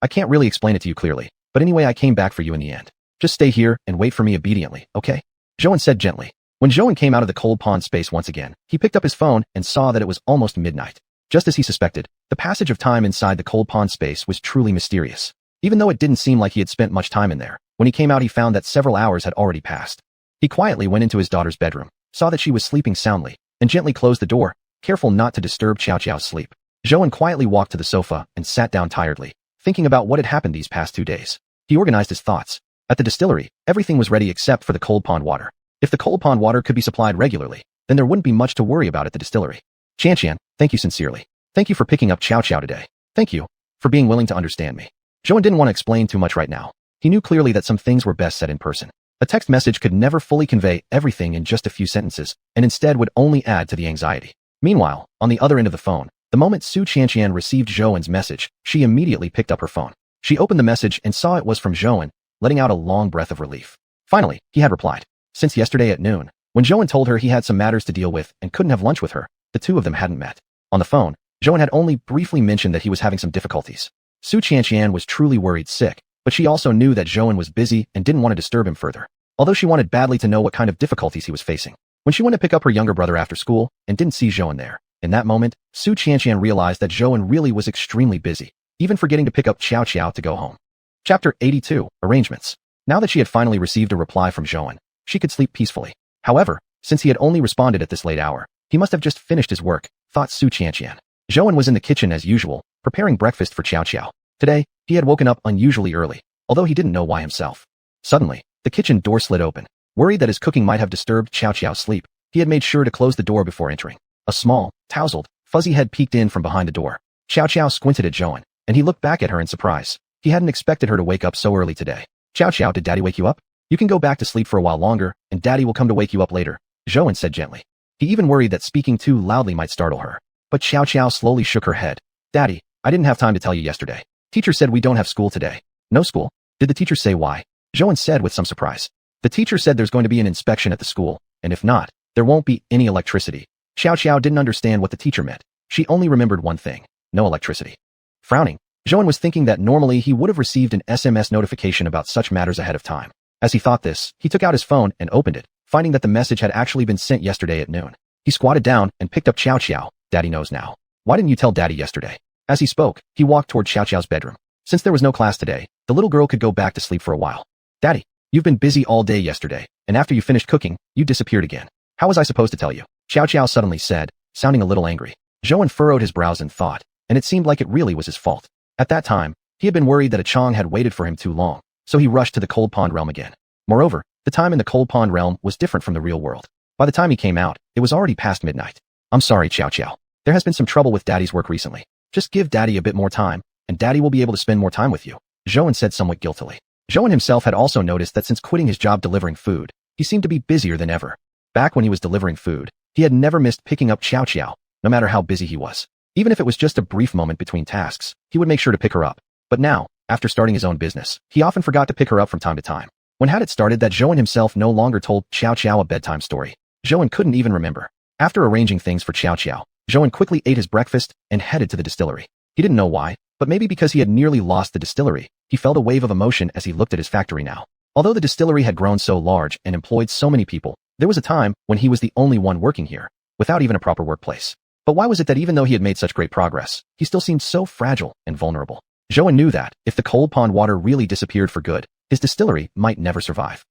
I can't really explain it to you clearly, but anyway I came back for you in the end. Just stay here and wait for me obediently, okay? Zhou said gently. When Zhou came out of the cold pond space once again, he picked up his phone and saw that it was almost midnight. Just as he suspected, the passage of time inside the cold pond space was truly mysterious. Even though it didn't seem like he had spent much time in there, when he came out he found that several hours had already passed. He quietly went into his daughter's bedroom, saw that she was sleeping soundly, and gently closed the door, careful not to disturb Xiao's sleep. Zhou quietly walked to the sofa and sat down tiredly, thinking about what had happened these past 2 days. He organized his thoughts. At the distillery, everything was ready except for the cold pond water. If the cold pond water could be supplied regularly, then there wouldn't be much to worry about at the distillery. Xiuxian, thank you sincerely. Thank you for picking up Xiao today. Thank you for being willing to understand me. Zhou didn't want to explain too much right now. He knew clearly that some things were best said in person. A text message could never fully convey everything in just a few sentences, and instead would only add to the anxiety. Meanwhile, on the other end of the phone, The moment xiuxian received Zhouan's message, she immediately picked up her phone. She opened the message and saw it was from Zhouan, letting out a long breath of relief. Finally, he had replied. Since yesterday at noon, when Zhouan told her he had some matters to deal with and couldn't have lunch with her, the two of them hadn't met. On the phone, Zhouan had only briefly mentioned that he was having some difficulties. Xiuxian was truly worried sick, but she also knew that Zhouan was busy and didn't want to disturb him further. Although she wanted badly to know what kind of difficulties he was facing. When she went to pick up her younger brother after school and didn't see Zhouan there, in that moment, Xiuxian realized that Zhouan really was extremely busy, even forgetting to pick up Xiao to go home. Chapter 82, Arrangements. Now that she had finally received a reply from Zhouan, she could sleep peacefully. However, since he had only responded at this late hour, he must have just finished his work, thought Xiuxian. Zhouan was in the kitchen as usual, preparing breakfast for Xiao. Today, he had woken up unusually early, although he didn't know why himself. Suddenly, the kitchen door slid open. Worried that his cooking might have disturbed Xiao's sleep, he had made sure to close the door before entering. A small, tousled, fuzzy head peeked in from behind the door. Xiao squinted at Zhouan, and he looked back at her in surprise. He hadn't expected her to wake up so early today. Xiao, did Daddy wake you up? You can go back to sleep for a while longer, and Daddy will come to wake you up later, Zhouan said gently. He even worried that speaking too loudly might startle her. But Xiao slowly shook her head. Daddy, I didn't have time to tell you yesterday. Teacher said we don't have school today. No school? Did the teacher say why? Zhouan said with some surprise. The teacher said there's going to be an inspection at the school, and if not, there won't be any electricity. Xiao didn't understand what the teacher meant. She only remembered one thing. No electricity. Frowning, Zhouan was thinking that normally he would have received an SMS notification about such matters ahead of time. As he thought this, he took out his phone and opened it, finding that the message had actually been sent yesterday at noon. He squatted down and picked up Xiao. Daddy knows now. Why didn't you tell Daddy yesterday? As he spoke, he walked toward Xiao's bedroom. Since there was no class today, the little girl could go back to sleep for a while. Daddy, you've been busy all day yesterday, and after you finished cooking, you disappeared again. How was I supposed to tell you? Xiao suddenly said, sounding a little angry. Zhouan furrowed his brows in thought, and it seemed like it really was his fault. At that time, he had been worried that a Chong had waited for him too long, so he rushed to the cold pond realm again. Moreover, the time in the cold pond realm was different from the real world. By the time he came out, it was already past midnight. I'm sorry, Xiao. There has been some trouble with Daddy's work recently. Just give Daddy a bit more time, and Daddy will be able to spend more time with you, Zhouan said somewhat guiltily. Zhouan himself had also noticed that since quitting his job delivering food, he seemed to be busier than ever. Back when he was delivering food, he had never missed picking up Xiao, no matter how busy he was. Even if it was just a brief moment between tasks, he would make sure to pick her up. But now, after starting his own business, he often forgot to pick her up from time to time. When had it started that Zhouan himself no longer told Xiao a bedtime story? Zhouan couldn't even remember. After arranging things for Xiao, Zhouan quickly ate his breakfast and headed to the distillery. He didn't know why, but maybe because he had nearly lost the distillery, he felt a wave of emotion as he looked at his factory now. Although the distillery had grown so large and employed so many people, there was a time when he was the only one working here, without even a proper workplace. But why was it that even though he had made such great progress, he still seemed so fragile and vulnerable? Zhouan knew that, if the cold pond water really disappeared for good, his distillery might never survive.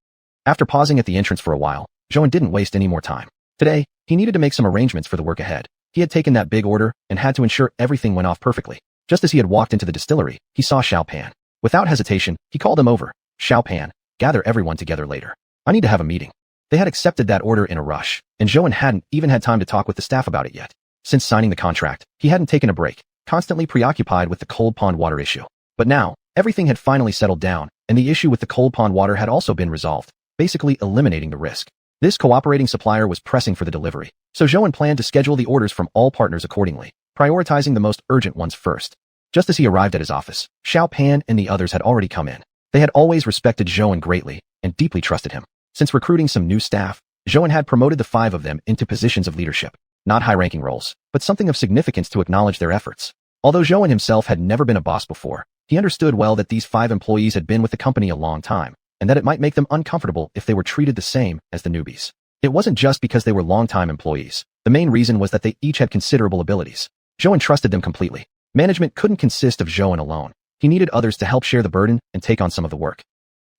After pausing at the entrance for a while, Zhouan didn't waste any more time. Today, he needed to make some arrangements for the work ahead. He had taken that big order and had to ensure everything went off perfectly. Just as he had walked into the distillery, he saw Xiao Pan. Without hesitation, he called him over. Xiao Pan, gather everyone together later. I need to have a meeting. They had accepted that order in a rush, and Zhouan hadn't even had time to talk with the staff about it yet. Since signing the contract, he hadn't taken a break, constantly preoccupied with the cold pond water issue. But now, everything had finally settled down, and the issue with the cold pond water had also been resolved, basically eliminating the risk. This cooperating supplier was pressing for the delivery, so Zhouan planned to schedule the orders from all partners accordingly, prioritizing the most urgent ones first. Just as he arrived at his office, Xiao Pan and the others had already come in. They had always respected Zhouan greatly and deeply trusted him. Since recruiting some new staff, Zhouan had promoted the 5 of them into positions of leadership. Not high-ranking roles, but something of significance to acknowledge their efforts. Although Zhouan himself had never been a boss before, he understood well that these 5 employees had been with the company a long time, and that it might make them uncomfortable if they were treated the same as the newbies. It wasn't just because they were long-time employees. The main reason was that they each had considerable abilities. Zhouan trusted them completely. Management couldn't consist of Zhouan alone. He needed others to help share the burden and take on some of the work.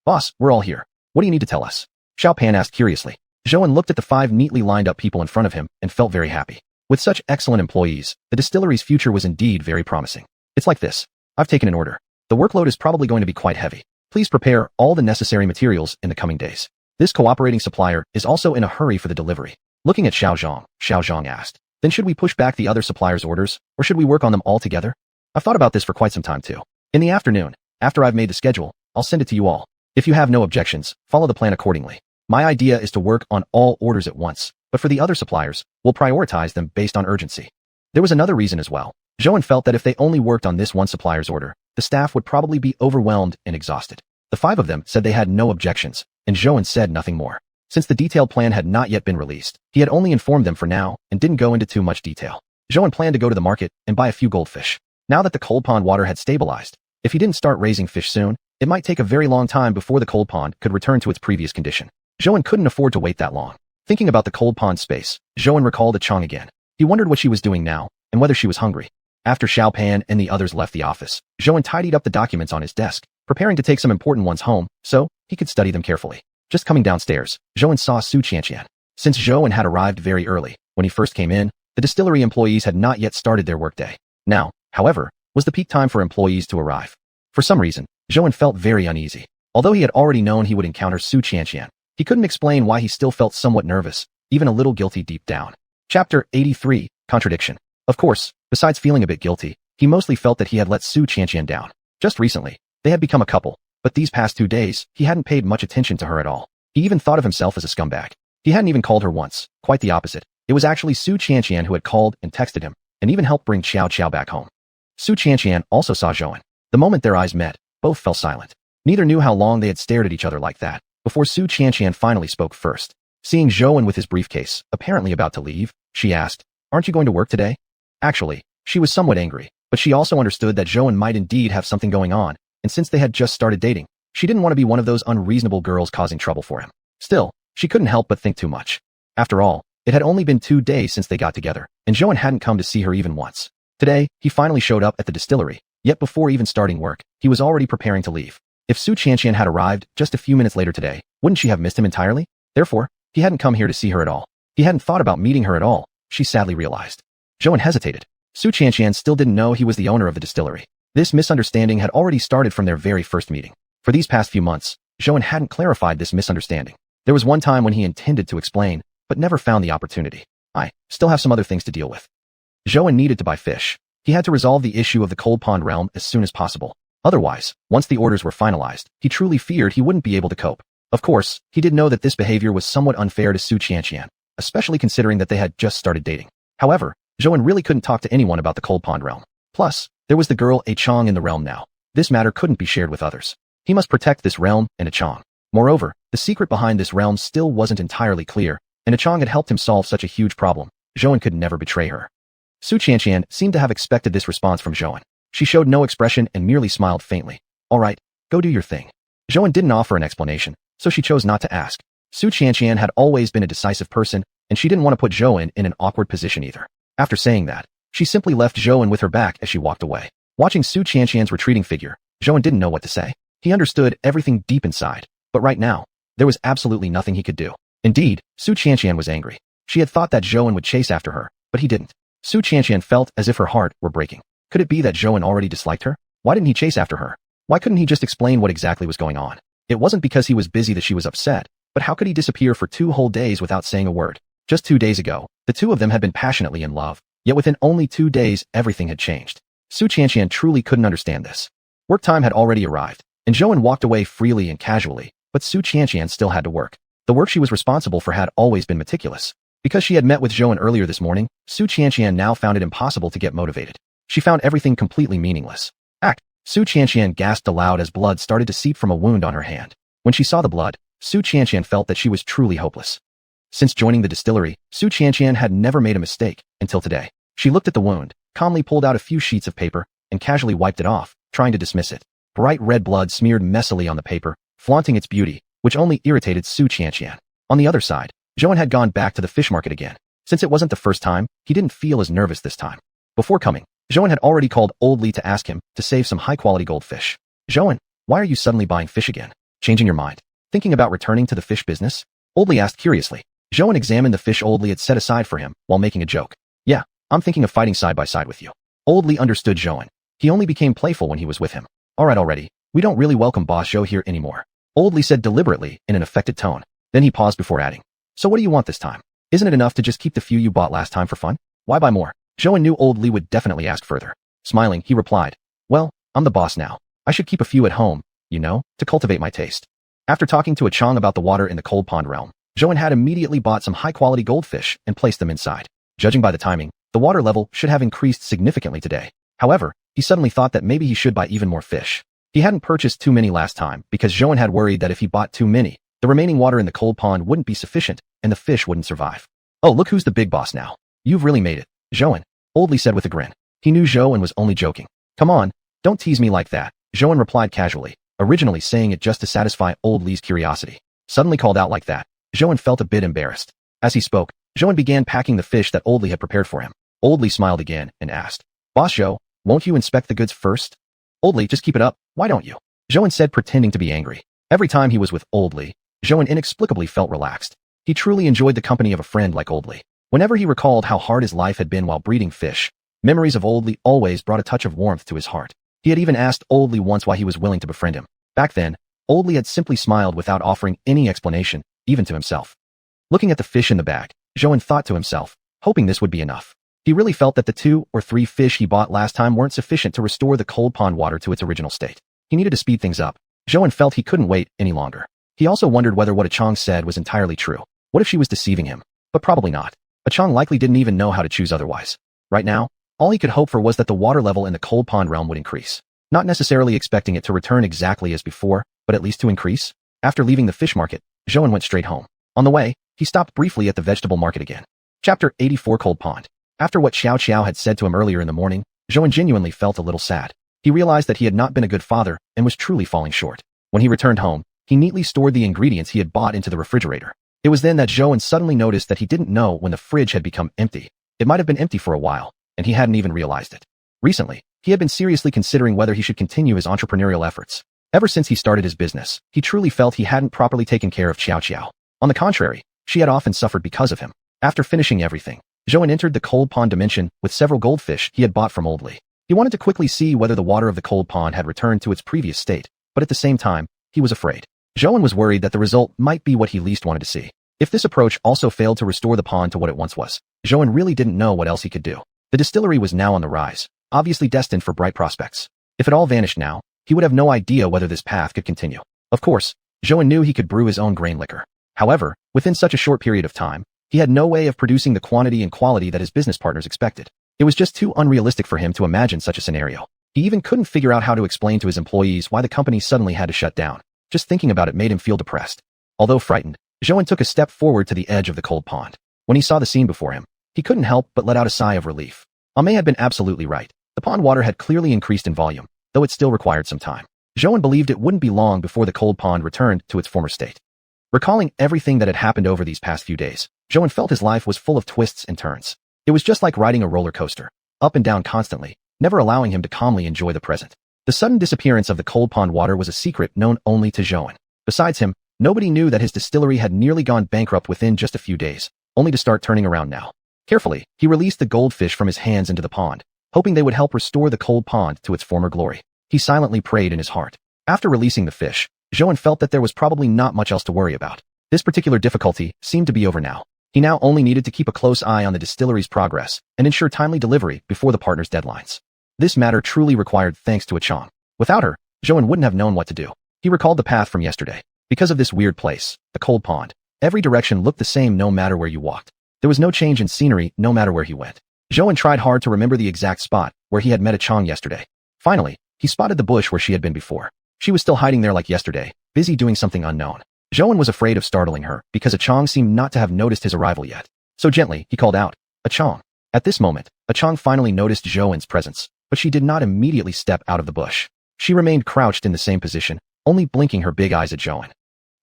Boss, we're all here. What do you need to tell us? Xiao Pan asked curiously. Zhouan looked at the 5 neatly lined up people in front of him and felt very happy. With such excellent employees, the distillery's future was indeed very promising. It's like this. I've taken an order. The workload is probably going to be quite heavy. Please prepare all the necessary materials in the coming days. This cooperating supplier is also in a hurry for the delivery. Looking at Xiao Zhang asked, then should we push back the other suppliers' orders, or should we work on them all together? I've thought about this for quite some time too. In the afternoon, after I've made the schedule, I'll send it to you all. If you have no objections, follow the plan accordingly. My idea is to work on all orders at once, but for the other suppliers, we'll prioritize them based on urgency. There was another reason as well. Zhouan felt that if they only worked on this one supplier's order, the staff would probably be overwhelmed and exhausted. The 5 of them said they had no objections, and Zhouan said nothing more. Since the detailed plan had not yet been released, he had only informed them for now and didn't go into too much detail. Zhouan planned to go to the market and buy a few goldfish. Now that the cold pond water had stabilized, if he didn't start raising fish soon, it might take a very long time before the cold pond could return to its previous condition. Zhouan couldn't afford to wait that long. Thinking about the cold pond space, Zhouan recalled Chang again. He wondered what she was doing now and whether she was hungry. After Xiao Pan and the others left the office, Zhouan tidied up the documents on his desk, preparing to take some important ones home so he could study them carefully. Just coming downstairs, Zhouan saw xiuxian. Since Zhouan had arrived very early, when he first came in, the distillery employees had not yet started their workday. Now, however, was the peak time for employees to arrive. For some reason, Zhouan felt very uneasy. Although he had already known he would encounter xiuxian, he couldn't explain why he still felt somewhat nervous, even a little guilty deep down. Chapter 83, Contradiction. Of course, besides feeling a bit guilty, he mostly felt that he had let xiuxian down. Just recently, they had become a couple, but these past 2 days, he hadn't paid much attention to her at all. He even thought of himself as a scumbag. He hadn't even called her once, quite the opposite. It was actually xiuxian who had called and texted him, and even helped bring Xiao back home. Xiuxian also saw Zhouan. The moment their eyes met, both fell silent. Neither knew how long they had stared at each other like that, before xiuxian finally spoke first. Seeing Zhouan with his briefcase, apparently about to leave, she asked, "Aren't you going to work today?" Actually, she was somewhat angry, but she also understood that Zhouan might indeed have something going on, and since they had just started dating, she didn't want to be one of those unreasonable girls causing trouble for him. Still, she couldn't help but think too much. After all, it had only been 2 days since they got together, and Zhouan hadn't come to see her even once. Today, he finally showed up at the distillery, yet before even starting work, he was already preparing to leave. If xiuxian had arrived just a few minutes later today, wouldn't she have missed him entirely? Therefore, he hadn't come here to see her at all. He hadn't thought about meeting her at all, she sadly realized. Zhouan hesitated. Xiuxian still didn't know he was the owner of the distillery. This misunderstanding had already started from their very first meeting. For these past few months, Zhouan hadn't clarified this misunderstanding. There was one time when he intended to explain, but never found the opportunity. I still have some other things to deal with. Zhouan needed to buy fish. He had to resolve the issue of the cold pond realm as soon as possible. Otherwise, once the orders were finalized, he truly feared he wouldn't be able to cope. Of course, he did know that this behavior was somewhat unfair to xiuxian, especially considering that they had just started dating. However, Zhouan really couldn't talk to anyone about the cold pond realm. Plus, there was the girl Chang in the realm now. This matter couldn't be shared with others. He must protect this realm and Chang. Moreover, the secret behind this realm still wasn't entirely clear, and Chang had helped him solve such a huge problem. Zhouan could never betray her. Xiuxian seemed to have expected this response from Zhouan. She showed no expression and merely smiled faintly. "All right, go do your thing." Zhouan didn't offer an explanation, so she chose not to ask. Xiuxian had always been a decisive person, and she didn't want to put Zhouan in an awkward position either. After saying that, she simply left Zhouan with her back as she walked away. Watching Xiuxian's retreating figure, Zhouan didn't know what to say. He understood everything deep inside, but right now, there was absolutely nothing he could do. Indeed, Xiuxian was angry. She had thought that Zhouan would chase after her, but he didn't. Xiuxian felt as if her heart were breaking. Could it be that Zhouan already disliked her? Why didn't he chase after her? Why couldn't he just explain what exactly was going on? It wasn't because he was busy that she was upset, but how could he disappear for 2 whole days without saying a word? Just 2 days ago, the two of them had been passionately in love, yet within only 2 days, everything had changed. Xiuxian truly couldn't understand this. Work time had already arrived, and Zhouan walked away freely and casually, but Xiuxian still had to work. The work she was responsible for had always been meticulous. Because she had met with Zhouan earlier this morning, Xiuxian now found it impossible to get motivated. She found everything completely meaningless. Xiuxian gasped aloud as blood started to seep from a wound on her hand. When she saw the blood, Xiuxian felt that she was truly hopeless. Since joining the distillery, Xiuxian had never made a mistake, until today. She looked at the wound, calmly pulled out a few sheets of paper, and casually wiped it off, trying to dismiss it. Bright red blood smeared messily on the paper, flaunting its beauty, which only irritated Xiuxian. On the other side, Zhouan had gone back to the fish market again. Since it wasn't the first time, he didn't feel as nervous this time. Before coming, Zhouan had already called Old Li to ask him to save some high-quality goldfish. "Zhouan, why are you suddenly buying fish again? Changing your mind? Thinking about returning to the fish business?" Old Li asked curiously. Zhouan examined the fish Old Li had set aside for him while making a joke. "Yeah, I'm thinking of fighting side by side with you." Old Li understood Zhouan. He only became playful when he was with him. "All right already, we don't really welcome Boss Zhou here anymore," Old Li said deliberately in an affected tone. Then he paused before adding, "So what do you want this time? Isn't it enough to just keep the few you bought last time for fun? Why buy more?" Zhouan knew Old Li would definitely ask further. Smiling, he replied, "Well, I'm the boss now. I should keep a few at home, to cultivate my taste." After talking to Chang about the water in the cold pond realm, Zhouan had immediately bought some high-quality goldfish and placed them inside. Judging by the timing, The water level should have increased significantly today. However, he suddenly thought that maybe he should buy even more fish. He hadn't purchased too many last time because Xiuxian had worried that if he bought too many, the remaining water in the cold pond wouldn't be sufficient and the fish wouldn't survive. Oh, look who's the big boss now. You've really made it, Xiuxian, Oldly said with a grin. He knew Xiuxian was only joking. Come on, don't tease me like that, Xiuxian replied casually, originally saying it just to satisfy Oldly's curiosity. Suddenly called out like that, Xiuxian felt a bit embarrassed. As he spoke, Xiuxian began packing the fish that Oldly had prepared for him. Oldly smiled again and asked, Boss Xiu, won't you inspect the goods first? Oldly, just keep it up, why don't you? Xiuxian said, pretending to be angry. Every time he was with Oldly, Xiuxian inexplicably felt relaxed. He truly enjoyed the company of a friend like Oldly. Whenever he recalled how hard his life had been while breeding fish, memories of Oldly always brought a touch of warmth to his heart. He had even asked Oldly once why he was willing to befriend him. Back then, Oldly had simply smiled without offering any explanation, even to himself. Looking at the fish in the bag, Xiuxian thought to himself, hoping this would be enough. He really felt that the 2 or 3 fish he bought last time weren't sufficient to restore the cold pond water to its original state. He needed to speed things up. Xiuxian felt he couldn't wait any longer. He also wondered whether what Xiang said was entirely true. What if she was deceiving him? But probably not. Xiang likely didn't even know how to choose otherwise. Right now, all he could hope for was that the water level in the cold pond realm would increase. Not necessarily expecting it to return exactly as before, but at least to increase. After leaving the fish market, Xiuxian went straight home. On the way, he stopped briefly at the vegetable market again. Chapter 84 Cold Pond. After what xiuxian had said to him earlier in the morning, Xiuxian genuinely felt a little sad. He realized that he had not been a good father and was truly falling short. When he returned home, he neatly stored the ingredients he had bought into the refrigerator. It was then that Xiuxian suddenly noticed that he didn't know when the fridge had become empty. It might have been empty for a while, and he hadn't even realized it. Recently, he had been seriously considering whether he should continue his entrepreneurial efforts. Ever since he started his business, he truly felt he hadn't properly taken care of xiuxian. On the contrary, she had often suffered because of him. After finishing everything, Xiuxian entered the cold pond dimension with several goldfish he had bought from Oldly. He wanted to quickly see whether the water of the cold pond had returned to its previous state, but at the same time, he was afraid. Xiuxian was worried that the result might be what he least wanted to see. If this approach also failed to restore the pond to what it once was, Xiuxian really didn't know what else he could do. The distillery was now on the rise, obviously destined for bright prospects. If it all vanished now, he would have no idea whether this path could continue. Of course, Xiuxian knew he could brew his own grain liquor. However, within such a short period of time, he had no way of producing the quantity and quality that his business partners expected. It was just too unrealistic for him to imagine such a scenario. He even couldn't figure out how to explain to his employees why the company suddenly had to shut down. Just thinking about it made him feel depressed. Although frightened, Xiuxian took a step forward to the edge of the cold pond. When he saw the scene before him, he couldn't help but let out a sigh of relief. Ame had been absolutely right. The pond water had clearly increased in volume, though it still required some time. Xiuxian believed it wouldn't be long before the cold pond returned to its former state. Recalling everything that had happened over these past few days, Xiuxian felt his life was full of twists and turns. It was just like riding a roller coaster, up and down constantly, never allowing him to calmly enjoy the present. The sudden disappearance of the cold pond water was a secret known only to Xiuxian. Besides him, nobody knew that his distillery had nearly gone bankrupt within just a few days, only to start turning around now. Carefully, he released the goldfish from his hands into the pond, hoping they would help restore the cold pond to its former glory. He silently prayed in his heart. After releasing the fish, Xiuxian felt that there was probably not much else to worry about. This particular difficulty seemed to be over now. He now only needed to keep a close eye on the distillery's progress and ensure timely delivery before the partners' deadlines. This matter truly required thanks to Xiuxian. Without her, Xiuxian wouldn't have known what to do. He recalled the path from yesterday. Because of this weird place, the cold pond, every direction looked the same no matter where you walked. There was no change in scenery no matter where he went. Xiuxian tried hard to remember the exact spot where he had met Xiang yesterday. Finally, he spotted the bush where she had been before. She was still hiding there like yesterday, busy doing something unknown. Xiuxian was afraid of startling her because Xiang seemed not to have noticed his arrival yet. So gently, he called out, Xiang. At this moment, Xiang finally noticed Xiuxian's presence, but she did not immediately step out of the bush. She remained crouched in the same position, only blinking her big eyes at Xiuxian.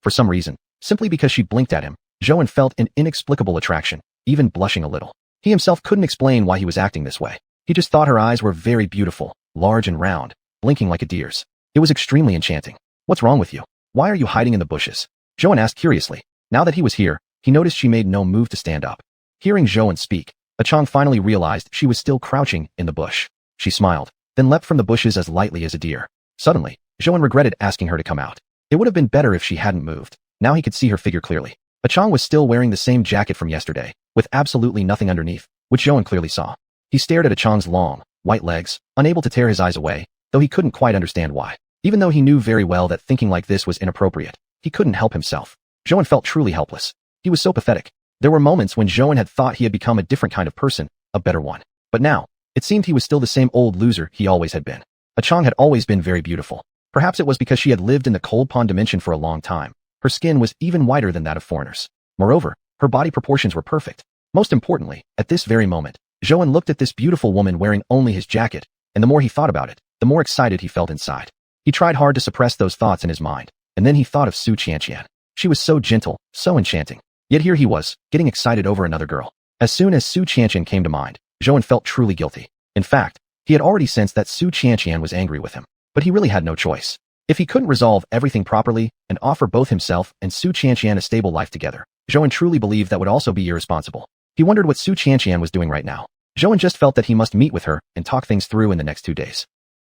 For some reason, simply because she blinked at him, Xiuxian felt an inexplicable attraction, even blushing a little. He himself couldn't explain why he was acting this way. He just thought her eyes were very beautiful, large and round, blinking like a deer's. It was extremely enchanting. What's wrong with you? Why are you hiding in the bushes? Xiuxian asked curiously. Now that he was here, he noticed she made no move to stand up. Hearing Xiuxian speak, Xiang finally realized she was still crouching in the bush. She smiled, then leapt from the bushes as lightly as a deer. Suddenly, Xiuxian regretted asking her to come out. It would have been better if she hadn't moved. Now he could see her figure clearly. Xiang was still wearing the same jacket from yesterday, with absolutely nothing underneath, which Xiuxian clearly saw. He stared at Xiang's long, white legs, unable to tear his eyes away, though he couldn't quite understand why. Even though he knew very well that thinking like this was inappropriate, he couldn't help himself. Xiuxian felt truly helpless. He was so pathetic. There were moments when Xiuxian had thought he had become a different kind of person, a better one. But now, it seemed he was still the same old loser he always had been. Chang had always been very beautiful. Perhaps it was because she had lived in the cold pond dimension for a long time. Her skin was even whiter than that of foreigners. Moreover, her body proportions were perfect. Most importantly, at this very moment, Zhou looked at this beautiful woman wearing only his jacket, and the more he thought about it, the more excited he felt inside. He tried hard to suppress those thoughts in his mind, and then he thought of xiuxian. She was so gentle, so enchanting. Yet here he was, getting excited over another girl. As soon as xiuxian came to mind, Zhou felt truly guilty. In fact, he had already sensed that xiuxian was angry with him, but he really had no choice. If he couldn't resolve everything properly and offer both himself and xiuxian a stable life together, Zhou truly believed that would also be irresponsible. He wondered what xiuxian was doing right now. Zhou just felt that he must meet with her and talk things through in the next 2 days.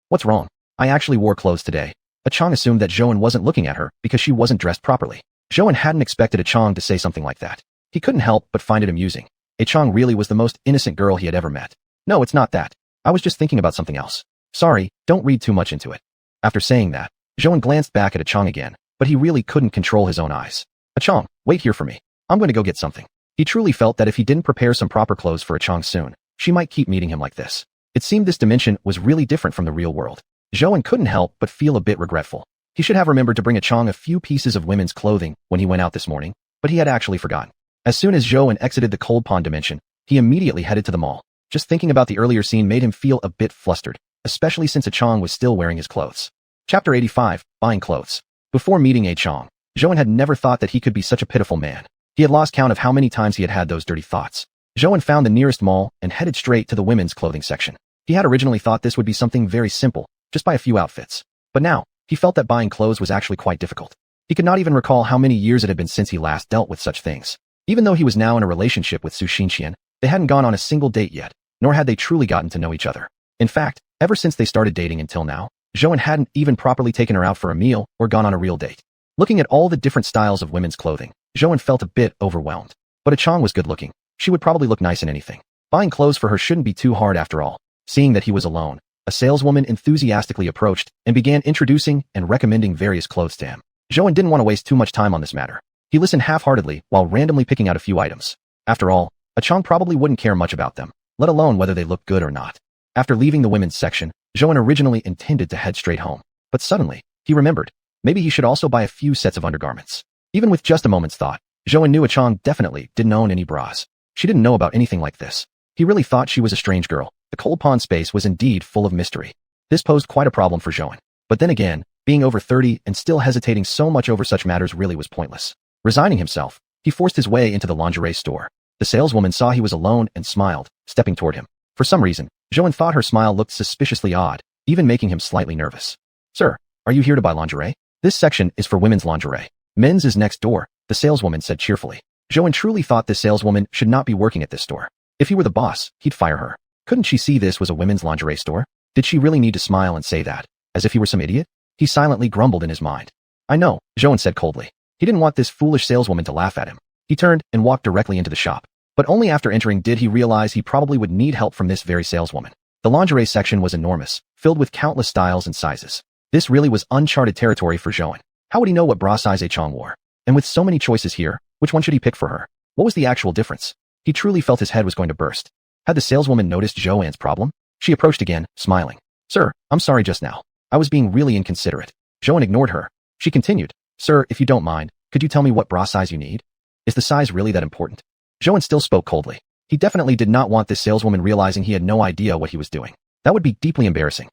What's wrong? I actually wore clothes today. Chang assumed that Zhou wasn't looking at her because she wasn't dressed properly. Zhou hadn't expected Chang to say something like that. He couldn't help but find it amusing. Chang really was the most innocent girl he had ever met. No, it's not that. I was just thinking about something else. Sorry, don't read too much into it. After saying that, Zhou glanced back at Chang again, but he really couldn't control his own eyes. Chang, wait here for me. I'm going to go get something. He truly felt that if he didn't prepare some proper clothes for Chang soon, she might keep meeting him like this. It seemed this dimension was really different from the real world. Zhou couldn't help but feel a bit regretful. He should have remembered to bring Chang a few pieces of women's clothing when he went out this morning, but he had actually forgotten. As soon as Zhou exited the cold pond dimension, he immediately headed to the mall. Just thinking about the earlier scene made him feel a bit flustered, especially since Chang was still wearing his clothes. Chapter 85, Buying Clothes. Before meeting Chang, Zhou had never thought that he could be such a pitiful man. He had lost count of how many times he had had those dirty thoughts. Zhou found the nearest mall and headed straight to the women's clothing section. He had originally thought this would be something very simple, just buy a few outfits. But now, he felt that buying clothes was actually quite difficult. He could not even recall how many years it had been since he last dealt with such things. Even though he was now in a relationship with xiuxian, they hadn't gone on a single date yet, nor had they truly gotten to know each other. In fact, ever since they started dating until now, Zhou hadn't even properly taken her out for a meal or gone on a real date. Looking at all the different styles of women's clothing, Zhou felt a bit overwhelmed. But Chang was good looking. She would probably look nice in anything. Buying clothes for her shouldn't be too hard after all. Seeing that he was alone, a saleswoman enthusiastically approached and began introducing and recommending various clothes to him. Zhou didn't want to waste too much time on this matter. He listened half-heartedly while randomly picking out a few items. After all, Chang probably wouldn't care much about them, let alone whether they looked good or not. After leaving the women's section, Zhou originally intended to head straight home. But suddenly, he remembered, maybe he should also buy a few sets of undergarments. Even with just a moment's thought, Zhou knew Chang definitely didn't own any bras. She didn't know about anything like this. He really thought she was a strange girl. The cold pond space was indeed full of mystery. This posed quite a problem for Zhou. But then again, being over 30 and still hesitating so much over such matters really was pointless. Resigning himself, he forced his way into the lingerie store. The saleswoman saw he was alone and smiled, stepping toward him. For some reason, Zhou thought her smile looked suspiciously odd, even making him slightly nervous. Sir, are you here to buy lingerie? This section is for women's lingerie. Men's is next door, the saleswoman said cheerfully. Zhou truly thought this saleswoman should not be working at this store. If he were the boss, he'd fire her. Couldn't she see this was a women's lingerie store? Did she really need to smile and say that, as if he were some idiot? He silently grumbled in his mind. I know, Zhou said coldly. He didn't want this foolish saleswoman to laugh at him. He turned and walked directly into the shop. But only after entering did he realize he probably would need help from this very saleswoman. The lingerie section was enormous, filled with countless styles and sizes. This really was uncharted territory for Zhou. How would he know what bra size Chang wore? And with so many choices here, which one should he pick for her? What was the actual difference? He truly felt his head was going to burst. Had the saleswoman noticed Zhou's problem? She approached again, smiling. Sir, I'm sorry just now. I was being really inconsiderate. Zhou ignored her. She continued. Sir, if you don't mind, could you tell me what bra size you need? Is the size really that important? Zhou still spoke coldly. He definitely did not want this saleswoman realizing he had no idea what he was doing. That would be deeply embarrassing.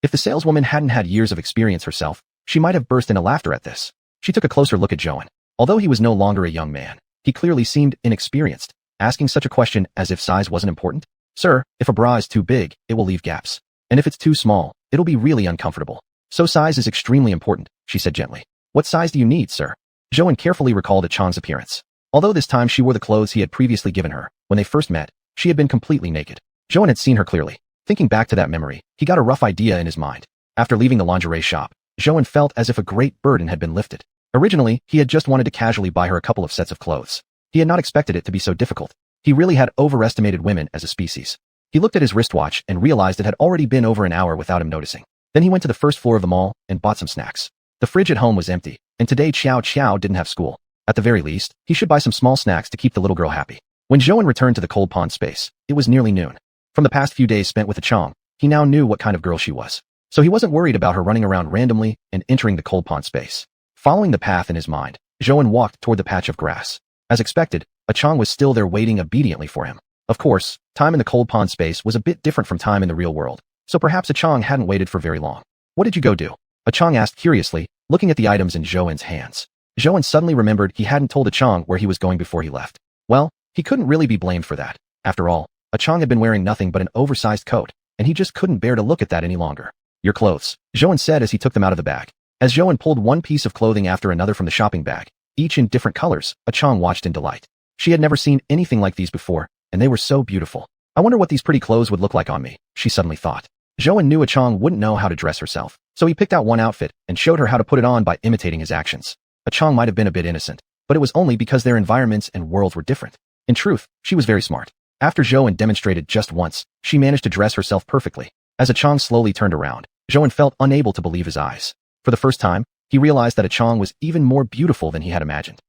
If the saleswoman hadn't had years of experience herself, she might have burst into laughter at this. She took a closer look at Zhou. Although he was no longer a young man, he clearly seemed inexperienced, asking such a question as if size wasn't important. Sir, if a bra is too big, it will leave gaps. And if it's too small, it'll be really uncomfortable. So size is extremely important, she said gently. What size do you need, sir? Zhou carefully recalled Chang's appearance. Although this time she wore the clothes he had previously given her, when they first met, she had been completely naked. Zhou had seen her clearly. Thinking back to that memory, he got a rough idea in his mind. After leaving the lingerie shop, Zhou felt as if a great burden had been lifted. Originally, he had just wanted to casually buy her a couple of sets of clothes. He had not expected it to be so difficult. He really had overestimated women as a species. He looked at his wristwatch and realized it had already been over an hour without him noticing. Then he went to the first floor of the mall and bought some snacks. The fridge at home was empty, and today Xiao didn't have school. At the very least, he should buy some small snacks to keep the little girl happy. When Zhouan returned to the cold pond space, it was nearly noon. From the past few days spent with the Chong, he now knew what kind of girl she was. So he wasn't worried about her running around randomly and entering the cold pond space. Following the path in his mind, Zhouan walked toward the patch of grass. As expected, a Chong was still there waiting obediently for him. Of course, time in the cold pond space was a bit different from time in the real world, so perhaps a Chong hadn't waited for very long. What did you go do? A Chong asked curiously, looking at the items in Zhouan's hands. Zhouan suddenly remembered he hadn't told a Chong where he was going before he left. Well, he couldn't really be blamed for that. After all, a Chong had been wearing nothing but an oversized coat, and he just couldn't bear to look at that any longer. Your clothes, Zhouan said as he took them out of the bag. As Zhouan pulled one piece of clothing after another from the shopping bag, each in different colors, a Chong watched in delight. She had never seen anything like these before, and they were so beautiful. I wonder what these pretty clothes would look like on me, she suddenly thought. Zhouan knew a Chong wouldn't know how to dress herself, so he picked out one outfit and showed her how to put it on by imitating his actions. A Chong might have been a bit innocent, but it was only because their environments and worlds were different. In truth, she was very smart. After Zhouan demonstrated just once, she managed to dress herself perfectly. As a Chong slowly turned around, Zhouan felt unable to believe his eyes. For the first time, he realized that a Chong was even more beautiful than he had imagined.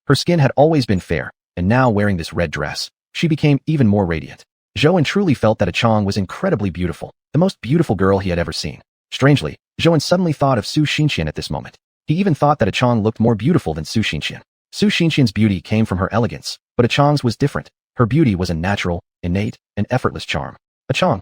Her skin had always been fair, and now wearing this red dress, she became even more radiant. Zhouan truly felt that a Chong was incredibly beautiful, the most beautiful girl he had ever seen. Strangely, Zhouan suddenly thought of xiuxian at this moment. He even thought that a Chong looked more beautiful than xiuxian. Xiuxian's beauty came from her elegance, but a Chong's was different. Her beauty was a natural, innate, and effortless charm. A Chong,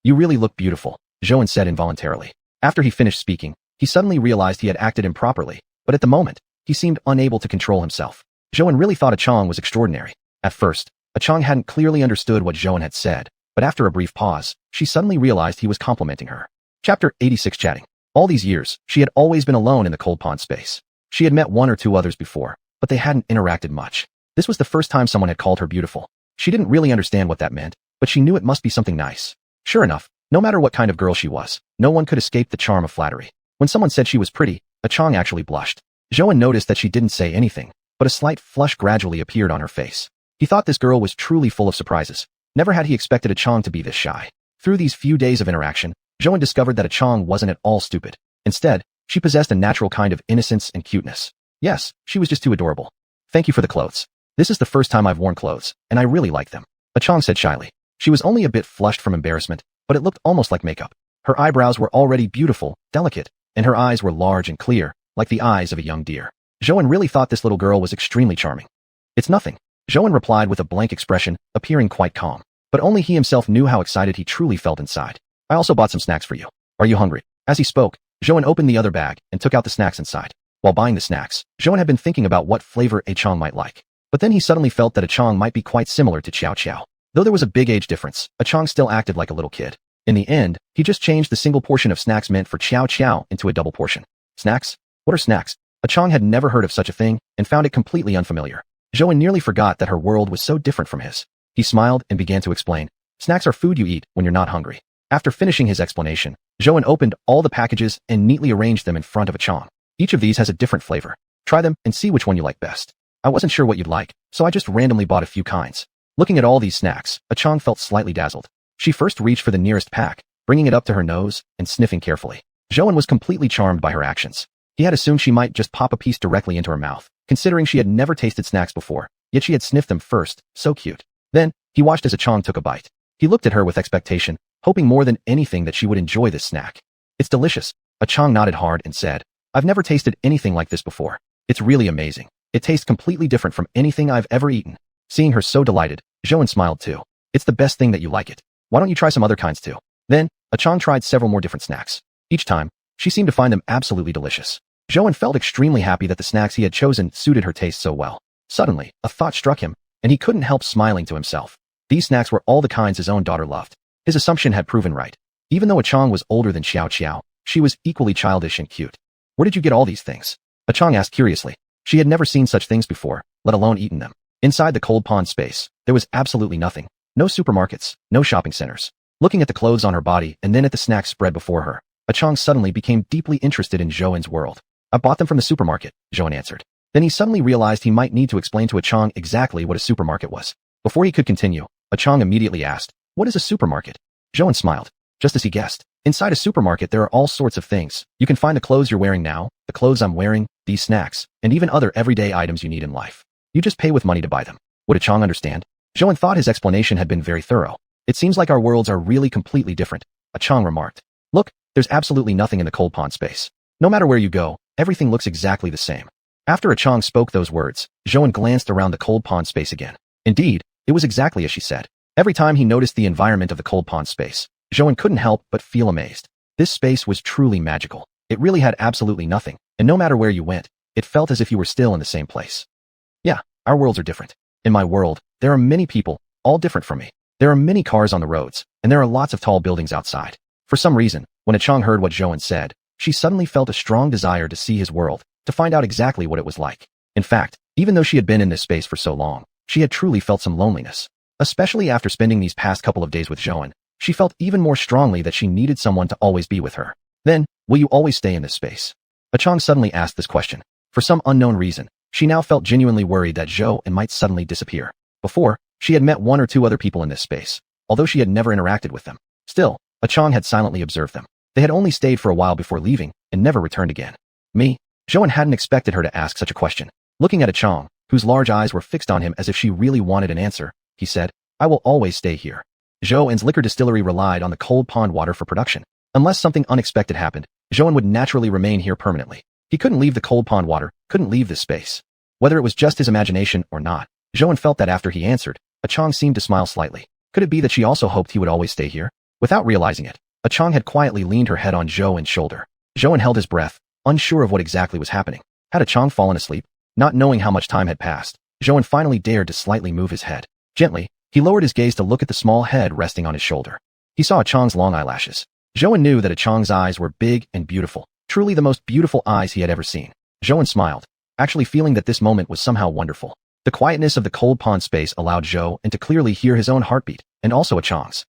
you really look beautiful, Zhouan said involuntarily. After he finished speaking, he suddenly realized he had acted improperly, but at the moment, he seemed unable to control himself. Zhouan really thought a Chong was extraordinary. At first, a Chong hadn't clearly understood what Zhouan had said, but after a brief pause, she suddenly realized he was complimenting her. Chapter 86 Chatting. All these years, she had always been alone in the cold pond space. She had met one or two others before, but they hadn't interacted much. This was the first time someone had called her beautiful. She didn't really understand what that meant, but she knew it must be something nice. Sure enough, no matter what kind of girl she was, no one could escape the charm of flattery. When someone said she was pretty, a Chong actually blushed. Zhouan noticed that she didn't say anything, but a slight flush gradually appeared on her face. He thought this girl was truly full of surprises. Never had he expected a Chong to be this shy. Through these few days of interaction, Zhouan discovered that a Chong wasn't at all stupid. Instead, she possessed a natural kind of innocence and cuteness. Yes, she was just too adorable. Thank you for the clothes. This is the first time I've worn clothes, and I really like them, a Chong said shyly. She was only a bit flushed from embarrassment, but it looked almost like makeup. Her eyebrows were already beautiful, delicate, and her eyes were large and clear, like the eyes of a young deer. Zhouan really thought this little girl was extremely charming. It's nothing, Zhouan replied with a blank expression, appearing quite calm. But only he himself knew how excited he truly felt inside. I also bought some snacks for you. Are you hungry? As he spoke, Zhouan opened the other bag and took out the snacks inside. While buying the snacks, Zhouan had been thinking about what flavor a Chong might like. But then he suddenly felt that a Chong might be quite similar to xiuxian. Though there was a big age difference, a Chong still acted like a little kid. In the end, he just changed the single portion of snacks meant for xiuxian into a double portion. Snacks? What are snacks? A Chong had never heard of such a thing and found it completely unfamiliar. Zhouan nearly forgot that her world was so different from his. He smiled and began to explain. Snacks are food you eat when you're not hungry. After finishing his explanation, Zhouan opened all the packages and neatly arranged them in front of a Chong. Each of these has a different flavor. Try them and see which one you like best. I wasn't sure what you'd like, so I just randomly bought a few kinds. Looking at all these snacks, a Chong felt slightly dazzled. She first reached for the nearest pack, bringing it up to her nose and sniffing carefully. Zhouan was completely charmed by her actions. He had assumed she might just pop a piece directly into her mouth, considering she had never tasted snacks before, yet she had sniffed them first, so cute. Then, he watched as a Chong took a bite. He looked at her with expectation, hoping more than anything that she would enjoy this snack. It's delicious. A Chong nodded hard and said, I've never tasted anything like this before. It's really amazing. It tastes completely different from anything I've ever eaten. Seeing her so delighted, Zhouan smiled too. It's the best thing that you like it. Why don't you try some other kinds too? Then, a Chong tried several more different snacks. Each time, she seemed to find them absolutely delicious. Zhouan felt extremely happy that the snacks he had chosen suited her taste so well. Suddenly, a thought struck him, and he couldn't help smiling to himself. These snacks were all the kinds his own daughter loved. His assumption had proven right. Even though a Chong was older than xiuxian, she was equally childish and cute. Where did you get all these things? A Chong asked curiously. She had never seen such things before, let alone eaten them. Inside the cold pond space, there was absolutely nothing. No supermarkets, no shopping centers. Looking at the clothes on her body and then at the snacks spread before her, a Chong suddenly became deeply interested in Zhouan's world. I bought them from the supermarket, Zhouan answered. Then he suddenly realized he might need to explain to a Chong exactly what a supermarket was. Before he could continue, a Chong immediately asked, What is a supermarket? Zhouan smiled. Just as he guessed. Inside a supermarket there are all sorts of things. You can find the clothes you're wearing now, the clothes I'm wearing, these snacks, and even other everyday items you need in life. You just pay with money to buy them. Would Chang understand? Zhou thought his explanation had been very thorough. It seems like our worlds are really completely different, Chang remarked. Look, there's absolutely nothing in the cold pond space. No matter where you go, everything looks exactly the same. After Chang spoke those words, Zhou glanced around the cold pond space again. Indeed, it was exactly as she said. Every time he noticed the environment of the cold pond space, Zhou couldn't help but feel amazed. This space was truly magical. It really had absolutely nothing, and no matter where you went, it felt as if you were still in the same place. Yeah, our worlds are different. In my world, there are many people, all different from me. There are many cars on the roads, and there are lots of tall buildings outside. For some reason, when Chang heard what Zhou said, she suddenly felt a strong desire to see his world, to find out exactly what it was like. In fact, even though she had been in this space for so long, she had truly felt some loneliness. Especially after spending these past couple of days with Zhou, she felt even more strongly that she needed someone to always be with her. Then, will you always stay in this space? Chang suddenly asked this question. For some unknown reason, she now felt genuinely worried that Zhou might suddenly disappear. Before, she had met one or two other people in this space, although she had never interacted with them. Still, Chang had silently observed them. They had only stayed for a while before leaving and never returned again. Me? Zhou hadn't expected her to ask such a question. Looking at Chang, whose large eyes were fixed on him as if she really wanted an answer, he said, I will always stay here. Zhou's liquor distillery relied on the cold pond water for production. Unless something unexpected happened, Zhou would naturally remain here permanently. He couldn't leave the cold pond water, couldn't leave this space. Whether it was just his imagination or not, Zhou felt that after he answered, Chang seemed to smile slightly. Could it be that she also hoped he would always stay here? Without realizing it, Chang had quietly leaned her head on Zhou's shoulder. Zhou held his breath, unsure of what exactly was happening. Had Chang fallen asleep? Not knowing how much time had passed, Zhou finally dared to slightly move his head. Gently, he lowered his gaze to look at the small head resting on his shoulder. He saw Chang's long eyelashes. Zhou knew that Chang's eyes were big and beautiful, truly the most beautiful eyes he had ever seen. Zhou smiled, actually feeling that this moment was somehow wonderful. The quietness of the cold pond space allowed Zhou to clearly hear his own heartbeat, and also Chang's.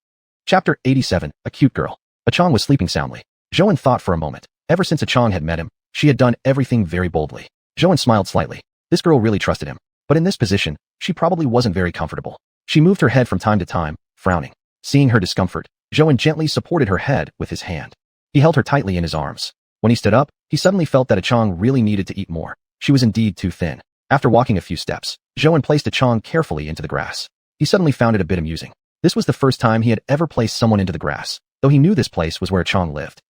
Chapter 87, A Cute Girl. Chang was sleeping soundly. Zhou thought for a moment. Ever since Chang had met him, she had done everything very boldly. Zhou smiled slightly. This girl really trusted him. But in this position, she probably wasn't very comfortable. She moved her head from time to time, frowning. Seeing her discomfort, Zhou gently supported her head with his hand. He held her tightly in his arms. When he stood up, he suddenly felt that Chang really needed to eat more. She was indeed too thin. After walking a few steps, Zhou placed Chang carefully into the grass. He suddenly found it a bit amusing. This was the first time he had ever placed someone into the grass, though he knew this place was where Chang lived.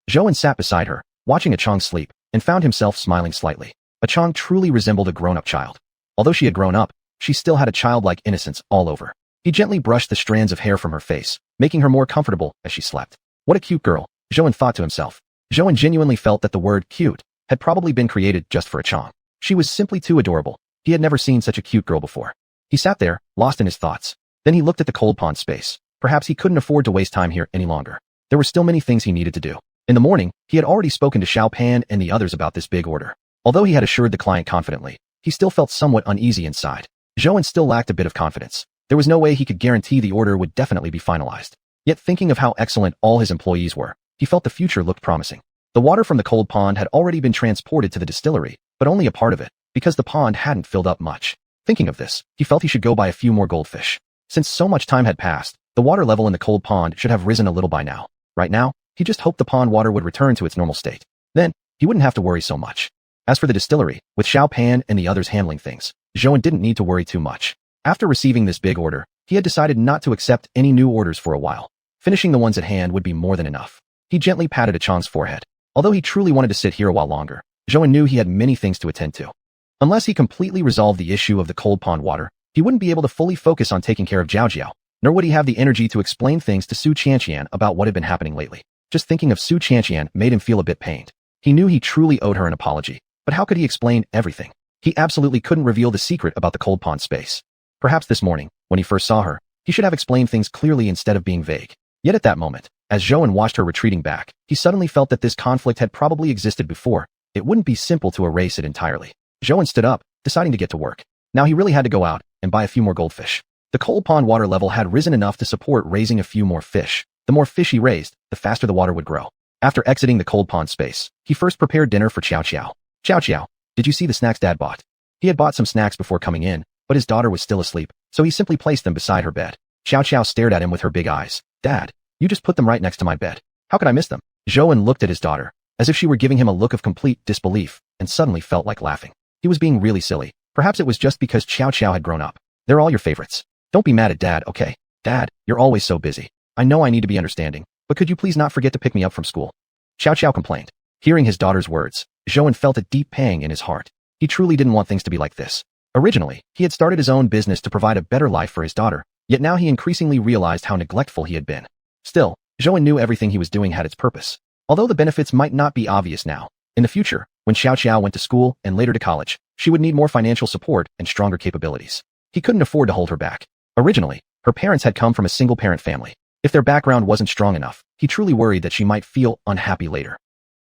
Zhou sat beside her, watching Chang sleep, and found himself smiling slightly. Chang truly resembled a grown-up child. Although she had grown up, she still had a childlike innocence all over. He gently brushed the strands of hair from her face, making her more comfortable as she slept. What a cute girl, Zhou thought to himself. Zhou genuinely felt that the word cute had probably been created just for Chang. She was simply too adorable. He had never seen such a cute girl before. He sat there, lost in his thoughts. Then he looked at the cold pond space. Perhaps he couldn't afford to waste time here any longer. There were still many things he needed to do. In the morning, he had already spoken to Xiao Pan and the others about this big order. Although he had assured the client confidently, he still felt somewhat uneasy inside. Zhou still lacked a bit of confidence. There was no way he could guarantee the order would definitely be finalized. Yet thinking of how excellent all his employees were, he felt the future looked promising. The water from the cold pond had already been transported to the distillery, but only a part of it, because the pond hadn't filled up much. Thinking of this, he felt he should go buy a few more goldfish. Since so much time had passed, the water level in the cold pond should have risen a little by now. Right now, he just hoped the pond water would return to its normal state. Then, he wouldn't have to worry so much. As for the distillery, with Xiao Pan and the others handling things, Zhou didn't need to worry too much. After receiving this big order, he had decided not to accept any new orders for a while. Finishing the ones at hand would be more than enough. He gently patted Chang's forehead. Although he truly wanted to sit here a while longer, Zhou knew he had many things to attend to. Unless he completely resolved the issue of the cold pond water, he wouldn't be able to fully focus on taking care of Xiao, nor would he have the energy to explain things to xiuxian about what had been happening lately. Just thinking of xiuxian made him feel a bit pained. He knew he truly owed her an apology, but how could he explain everything? He absolutely couldn't reveal the secret about the cold pond space. Perhaps this morning, when he first saw her, he should have explained things clearly instead of being vague. Yet at that moment, as Zhou watched her retreating back, he suddenly felt that this conflict had probably existed before. It wouldn't be simple to erase it entirely. Zhou stood up, deciding to get to work. Now he really had to go out and buy a few more goldfish. The cold pond water level had risen enough to support raising a few more fish. The more fish he raised, the faster the water would grow. After exiting the cold pond space, he first prepared dinner for Xiao. Xiao, did you see the snacks Dad bought? He had bought some snacks before coming in, but his daughter was still asleep, so he simply placed them beside her bed. Xiao stared at him with her big eyes. Dad, you just put them right next to my bed. How could I miss them? Zhou looked at his daughter, as if she were giving him a look of complete disbelief, and suddenly felt like laughing. He was being really silly. Perhaps it was just because Xiao had grown up. They're all your favorites. Don't be mad at Dad, okay? Dad, you're always so busy. I know I need to be understanding, but could you please not forget to pick me up from school? Xiao complained. Hearing his daughter's words, Zhou felt a deep pang in his heart. He truly didn't want things to be like this. Originally, he had started his own business to provide a better life for his daughter, yet now he increasingly realized how neglectful he had been. Still, Zhou knew everything he was doing had its purpose. Although the benefits might not be obvious now, in the future, when Xiao went to school and later to college, she would need more financial support and stronger capabilities. He couldn't afford to hold her back. Originally, her parents had come from a single-parent family. If their background wasn't strong enough, he truly worried that she might feel unhappy later.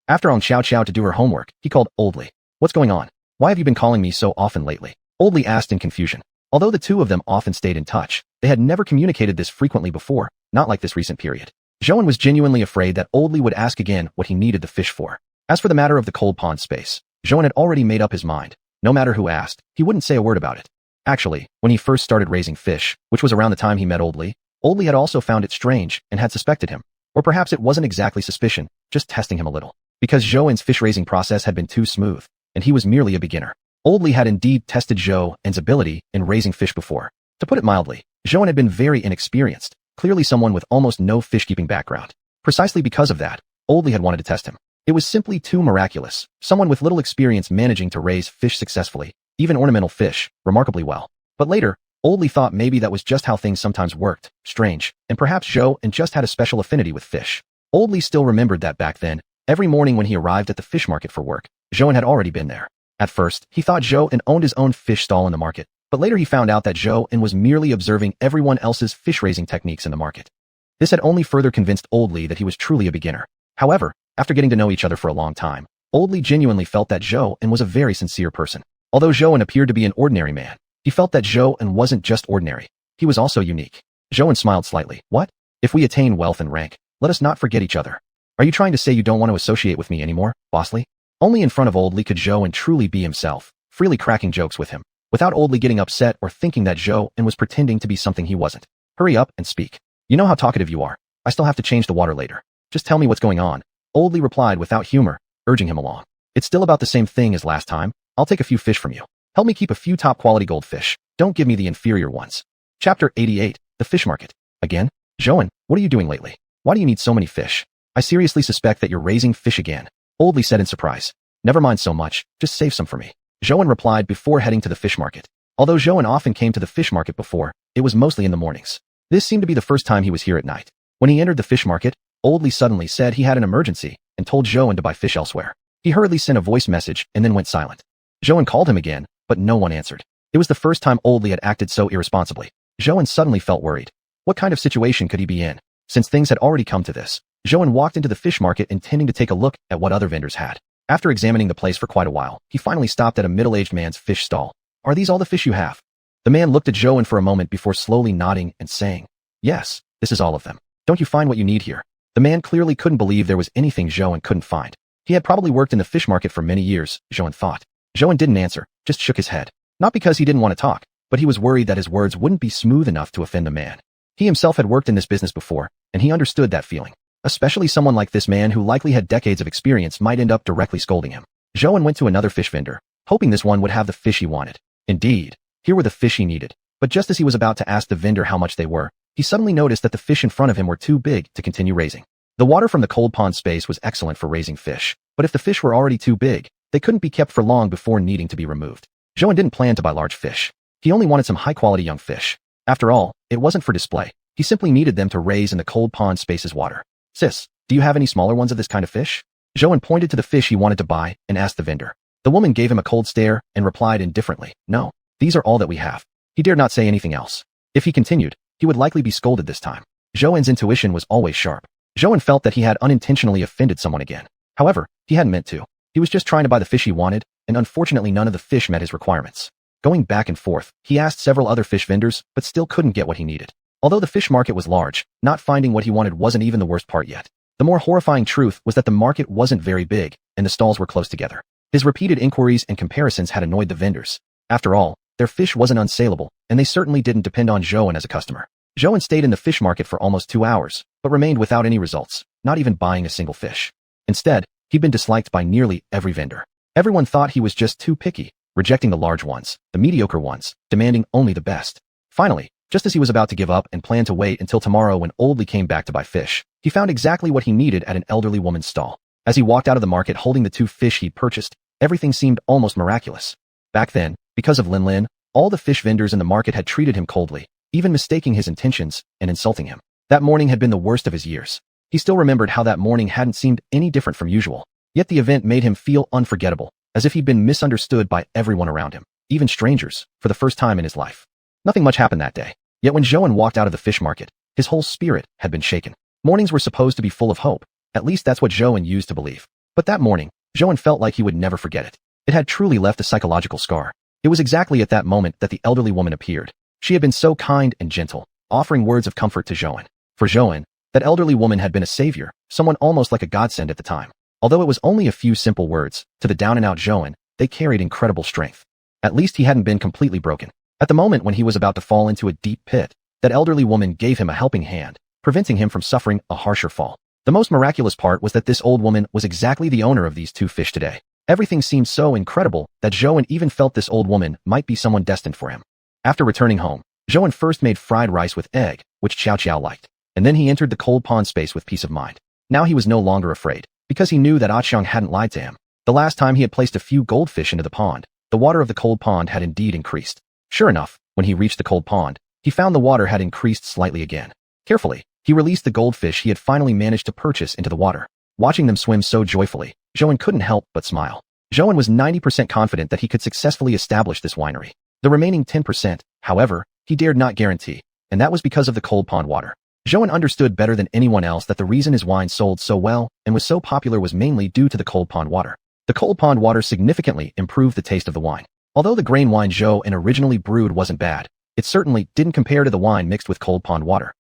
After asking Xiao to do her homework, he called Oldly. What's going on? Why have you been calling me so often lately? Oldly asked in confusion. Although the two of them often stayed in touch, they had never communicated this frequently before, not like this recent period. Zhou was genuinely afraid that Oldly would ask again what he needed the fish for. As for the matter of the cold pond space, Zhou had already made up his mind. No matter who asked, he wouldn't say a word about it. Actually, when he first started raising fish, which was around the time he met Oldly had also found it strange and had suspected him. Or perhaps it wasn't exactly suspicion, just testing him a little. Because Zhou's fish-raising process had been too smooth, and he was merely a beginner. Oldly had indeed tested Zhou's ability in raising fish before. To put it mildly, Zhou had been very inexperienced, clearly someone with almost no fish-keeping background. Precisely because of that, Oldly had wanted to test him. It was simply too miraculous, someone with little experience managing to raise fish successfully, even ornamental fish, remarkably well. But later, Oldly thought maybe that was just how things sometimes worked, strange, and perhaps Zhou just had a special affinity with fish. Oldly still remembered that back then, every morning when he arrived at the fish market for work, Zhou had already been there. At first, he thought Zhou owned his own fish stall in the market, but later he found out that Zhou was merely observing everyone else's fish-raising techniques in the market. This had only further convinced Oldly that he was truly a beginner. However, after getting to know each other for a long time, Oldly genuinely felt that Zhou was a very sincere person. Although Zhou appeared to be an ordinary man, he felt that Zhou wasn't just ordinary. He was also unique. Zhou smiled slightly. What? If we attain wealth and rank, let us not forget each other. Are you trying to say you don't want to associate with me anymore, Bosley? Only in front of Oldly could Zhou truly be himself, freely cracking jokes with him, without Oldly getting upset or thinking that Zhou was pretending to be something he wasn't. Hurry up and speak. You know how talkative you are. I still have to change the water later. Just tell me what's going on. Oldly replied without humor, urging him along. It's still about the same thing as last time. I'll take a few fish from you. Help me keep a few top-quality goldfish. Don't give me the inferior ones. Chapter 88, The Fish Market. Again? Zhou, what are you doing lately? Why do you need so many fish? I seriously suspect that you're raising fish again, Oldly said in surprise. Never mind so much, just save some for me. Zhou replied before heading to the fish market. Although Zhou often came to the fish market before, it was mostly in the mornings. This seemed to be the first time he was here at night. When he entered the fish market, Oldly suddenly said he had an emergency and told Zhou to buy fish elsewhere. He hurriedly sent a voice message and then went silent. Zhou called him again, but no one answered. It was the first time Oldly had acted so irresponsibly. Zhou suddenly felt worried. What kind of situation could he be in? Since things had already come to this, Zhou walked into the fish market intending to take a look at what other vendors had. After examining the place for quite a while, he finally stopped at a middle-aged man's fish stall. Are these all the fish you have? The man looked at Zhou for a moment before slowly nodding and saying, Yes, this is all of them. Don't you find what you need here? The man clearly couldn't believe there was anything Zhou couldn't find. He had probably worked in the fish market for many years, Zhou thought. Zhou didn't answer, just shook his head. Not because he didn't want to talk, but he was worried that his words wouldn't be smooth enough to offend the man. He himself had worked in this business before, and he understood that feeling. Especially someone like this man who likely had decades of experience might end up directly scolding him. Zhou went to another fish vendor, hoping this one would have the fish he wanted. Indeed, here were the fish he needed. But just as he was about to ask the vendor how much they were, he suddenly noticed that the fish in front of him were too big to continue raising. The water from the cold pond space was excellent for raising fish, but if the fish were already too big, they couldn't be kept for long before needing to be removed. Zhou didn't plan to buy large fish. He only wanted some high-quality young fish. After all, it wasn't for display. He simply needed them to raise in the cold pond space's water. Sis, do you have any smaller ones of this kind of fish? Zhou pointed to the fish he wanted to buy and asked the vendor. The woman gave him a cold stare and replied indifferently, No, these are all that we have. He dared not say anything else. If he continued, he would likely be scolded this time. Zhou's intuition was always sharp. Zhou felt that he had unintentionally offended someone again. However, he hadn't meant to. He was just trying to buy the fish he wanted, and unfortunately none of the fish met his requirements. Going back and forth, he asked several other fish vendors, but still couldn't get what he needed. Although the fish market was large, not finding what he wanted wasn't even the worst part yet. The more horrifying truth was that the market wasn't very big, and the stalls were close together. His repeated inquiries and comparisons had annoyed the vendors. After all, their fish wasn't unsaleable, and they certainly didn't depend on Zhou as a customer. Zhou stayed in the fish market for almost 2 hours, but remained without any results, not even buying a single fish. Instead, he'd been disliked by nearly every vendor. Everyone thought he was just too picky, rejecting the large ones, the mediocre ones, demanding only the best. Finally, just as he was about to give up and plan to wait until tomorrow when Oldly came back to buy fish, he found exactly what he needed at an elderly woman's stall. As he walked out of the market holding the 2 fish he'd purchased, everything seemed almost miraculous. Back then, because of Lin Lin, all the fish vendors in the market had treated him coldly, even mistaking his intentions and insulting him. That morning had been the worst of his years. He still remembered how that morning hadn't seemed any different from usual. Yet the event made him feel unforgettable, as if he'd been misunderstood by everyone around him, even strangers, for the first time in his life. Nothing much happened that day. Yet when Zhou walked out of the fish market, his whole spirit had been shaken. Mornings were supposed to be full of hope. At least that's what Zhou used to believe. But that morning, Zhou felt like he would never forget it. It had truly left a psychological scar. It was exactly at that moment that the elderly woman appeared. She had been so kind and gentle, offering words of comfort to Zhou. For Zhou, that elderly woman had been a savior, someone almost like a godsend at the time. Although it was only a few simple words, to the down-and-out Zhou, they carried incredible strength. At least he hadn't been completely broken. At the moment when he was about to fall into a deep pit, that elderly woman gave him a helping hand, preventing him from suffering a harsher fall. The most miraculous part was that this old woman was exactly the owner of these 2 fish today. Everything seemed so incredible that Zhou even felt this old woman might be someone destined for him. After returning home, Zhou first made fried rice with egg, which Xiao liked, and then he entered the cold pond space with peace of mind. Now he was no longer afraid, because he knew that xiuxian hadn't lied to him. The last time he had placed a few goldfish into the pond, the water of the cold pond had indeed increased. Sure enough, when he reached the cold pond, he found the water had increased slightly again. Carefully, he released the goldfish he had finally managed to purchase into the water. Watching them swim so joyfully, Zhou couldn't help but smile. Zhou was 90% confident that he could successfully establish this winery. The remaining 10%, however, he dared not guarantee, and that was because of the cold pond water. Zhou understood better than anyone else that the reason his wine sold so well and was so popular was mainly due to the cold pond water. The cold pond water significantly improved the taste of the wine. Although the grain wine Zhou originally brewed wasn't bad, it certainly didn't compare to the wine mixed with cold pond water.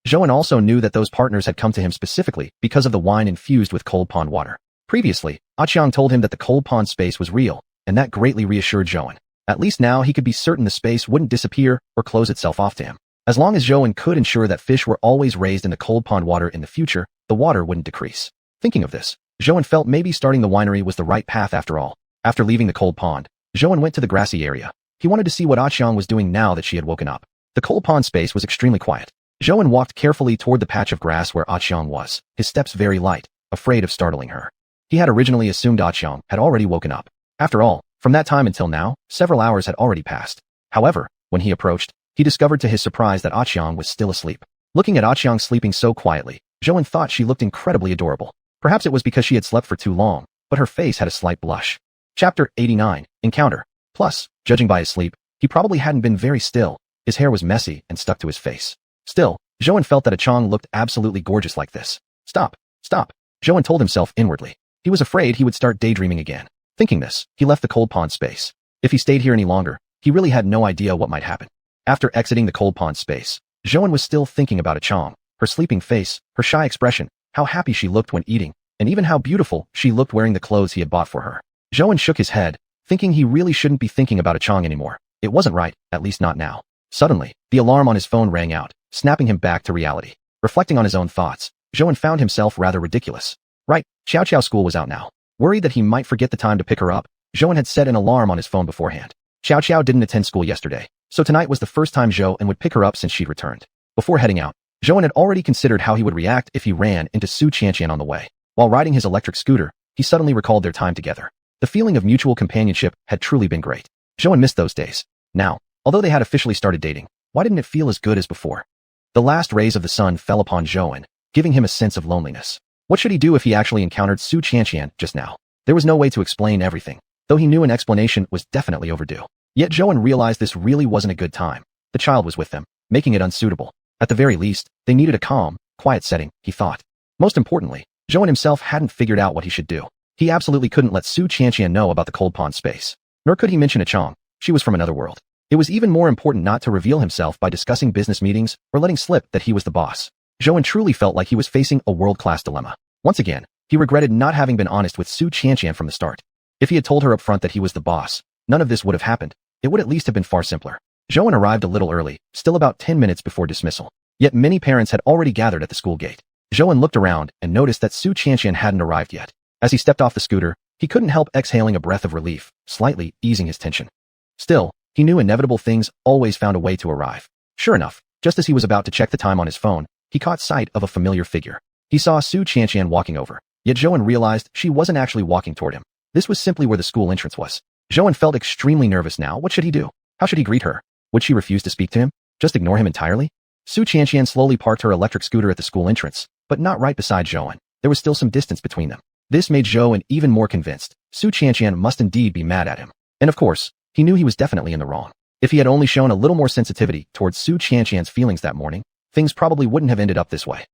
Zhou also knew that those partners had come to him specifically because of the wine infused with cold pond water. Previously, xiuxian told him that the cold pond space was real, and that greatly reassured Zhou. At least now he could be certain the space wouldn't disappear or close itself off to him. As long as Zhou could ensure that fish were always raised in the cold pond water in the future, the water wouldn't decrease. Thinking of this, Zhou felt maybe starting the winery was the right path after all. After leaving the cold pond, Zhou went to the grassy area. He wanted to see what xiuxian was doing now that she had woken up. The cold pond space was extremely quiet. Zhou walked carefully toward the patch of grass where xiuxian was, his steps very light, afraid of startling her. He had originally assumed xiuxian had already woken up. After all, from that time until now, several hours had already passed. However, when he approached, he discovered to his surprise that xiuxian was still asleep. Looking at xiuxian sleeping so quietly, Zhou thought she looked incredibly adorable. Perhaps it was because she had slept for too long, but her face had a slight blush. Chapter 89, Encounter. Plus, judging by his sleep, he probably hadn't been very still. His hair was messy and stuck to his face. Still, Zhou felt that xiuxian looked absolutely gorgeous like this. Stop, stop, Zhou told himself inwardly. He was afraid he would start daydreaming again. Thinking this, he left the cold pond space. If he stayed here any longer, he really had no idea what might happen. After exiting the cold pond space, Zhou was still thinking about xiuxian, her sleeping face, her shy expression, how happy she looked when eating, and even how beautiful she looked wearing the clothes he had bought for her. Zhou shook his head, thinking he really shouldn't be thinking about xiuxian anymore. It wasn't right, at least not now. Suddenly, the alarm on his phone rang out, snapping him back to reality. Reflecting on his own thoughts, Zhou found himself rather ridiculous. Right, Xiao school was out now. Worried that he might forget the time to pick her up, Zhou had set an alarm on his phone beforehand. Xiao didn't attend school yesterday, so tonight was the first time Zhou would pick her up since she'd returned. Before heading out, Zhou had already considered how he would react if he ran into xiuxian on the way. While riding his electric scooter, he suddenly recalled their time together. The feeling of mutual companionship had truly been great. Zhou missed those days. Now, although they had officially started dating, why didn't it feel as good as before? The last rays of the sun fell upon Zhou, giving him a sense of loneliness. What should he do if he actually encountered xiuxian just now? There was no way to explain everything, though he knew an explanation was definitely overdue. Yet Zhou realized this really wasn't a good time. The child was with them, making it unsuitable. At the very least, they needed a calm, quiet setting, he thought. Most importantly, Zhou himself hadn't figured out what he should do. He absolutely couldn't let xiuxian know about the cold pond space. Nor could he mention xiuxian. She was from another world. It was even more important not to reveal himself by discussing business meetings or letting slip that he was the boss. Zhou truly felt like he was facing a world-class dilemma. Once again, he regretted not having been honest with xiuxian from the start. If he had told her up front that he was the boss, none of this would have happened. It would at least have been far simpler. Zhou arrived a little early, still about 10 minutes before dismissal. Yet many parents had already gathered at the school gate. Zhou looked around and noticed that xiuxian hadn't arrived yet. As he stepped off the scooter, he couldn't help exhaling a breath of relief, slightly easing his tension. Still, he knew inevitable things always found a way to arrive. Sure enough, just as he was about to check the time on his phone, he caught sight of a familiar figure. He saw xiuxian walking over, yet Zhou realized she wasn't actually walking toward him. This was simply where the school entrance was. Zhou felt extremely nervous now. What should he do? How should he greet her? Would she refuse to speak to him? Just ignore him entirely? Xiuxian slowly parked her electric scooter at the school entrance, but not right beside Zhou. There was still some distance between them. This made Zhou even more convinced. Xiuxian must indeed be mad at him. And of course, he knew he was definitely in the wrong. If he had only shown a little more sensitivity towards Xiuxian's feelings that morning, things probably wouldn't have ended up this way.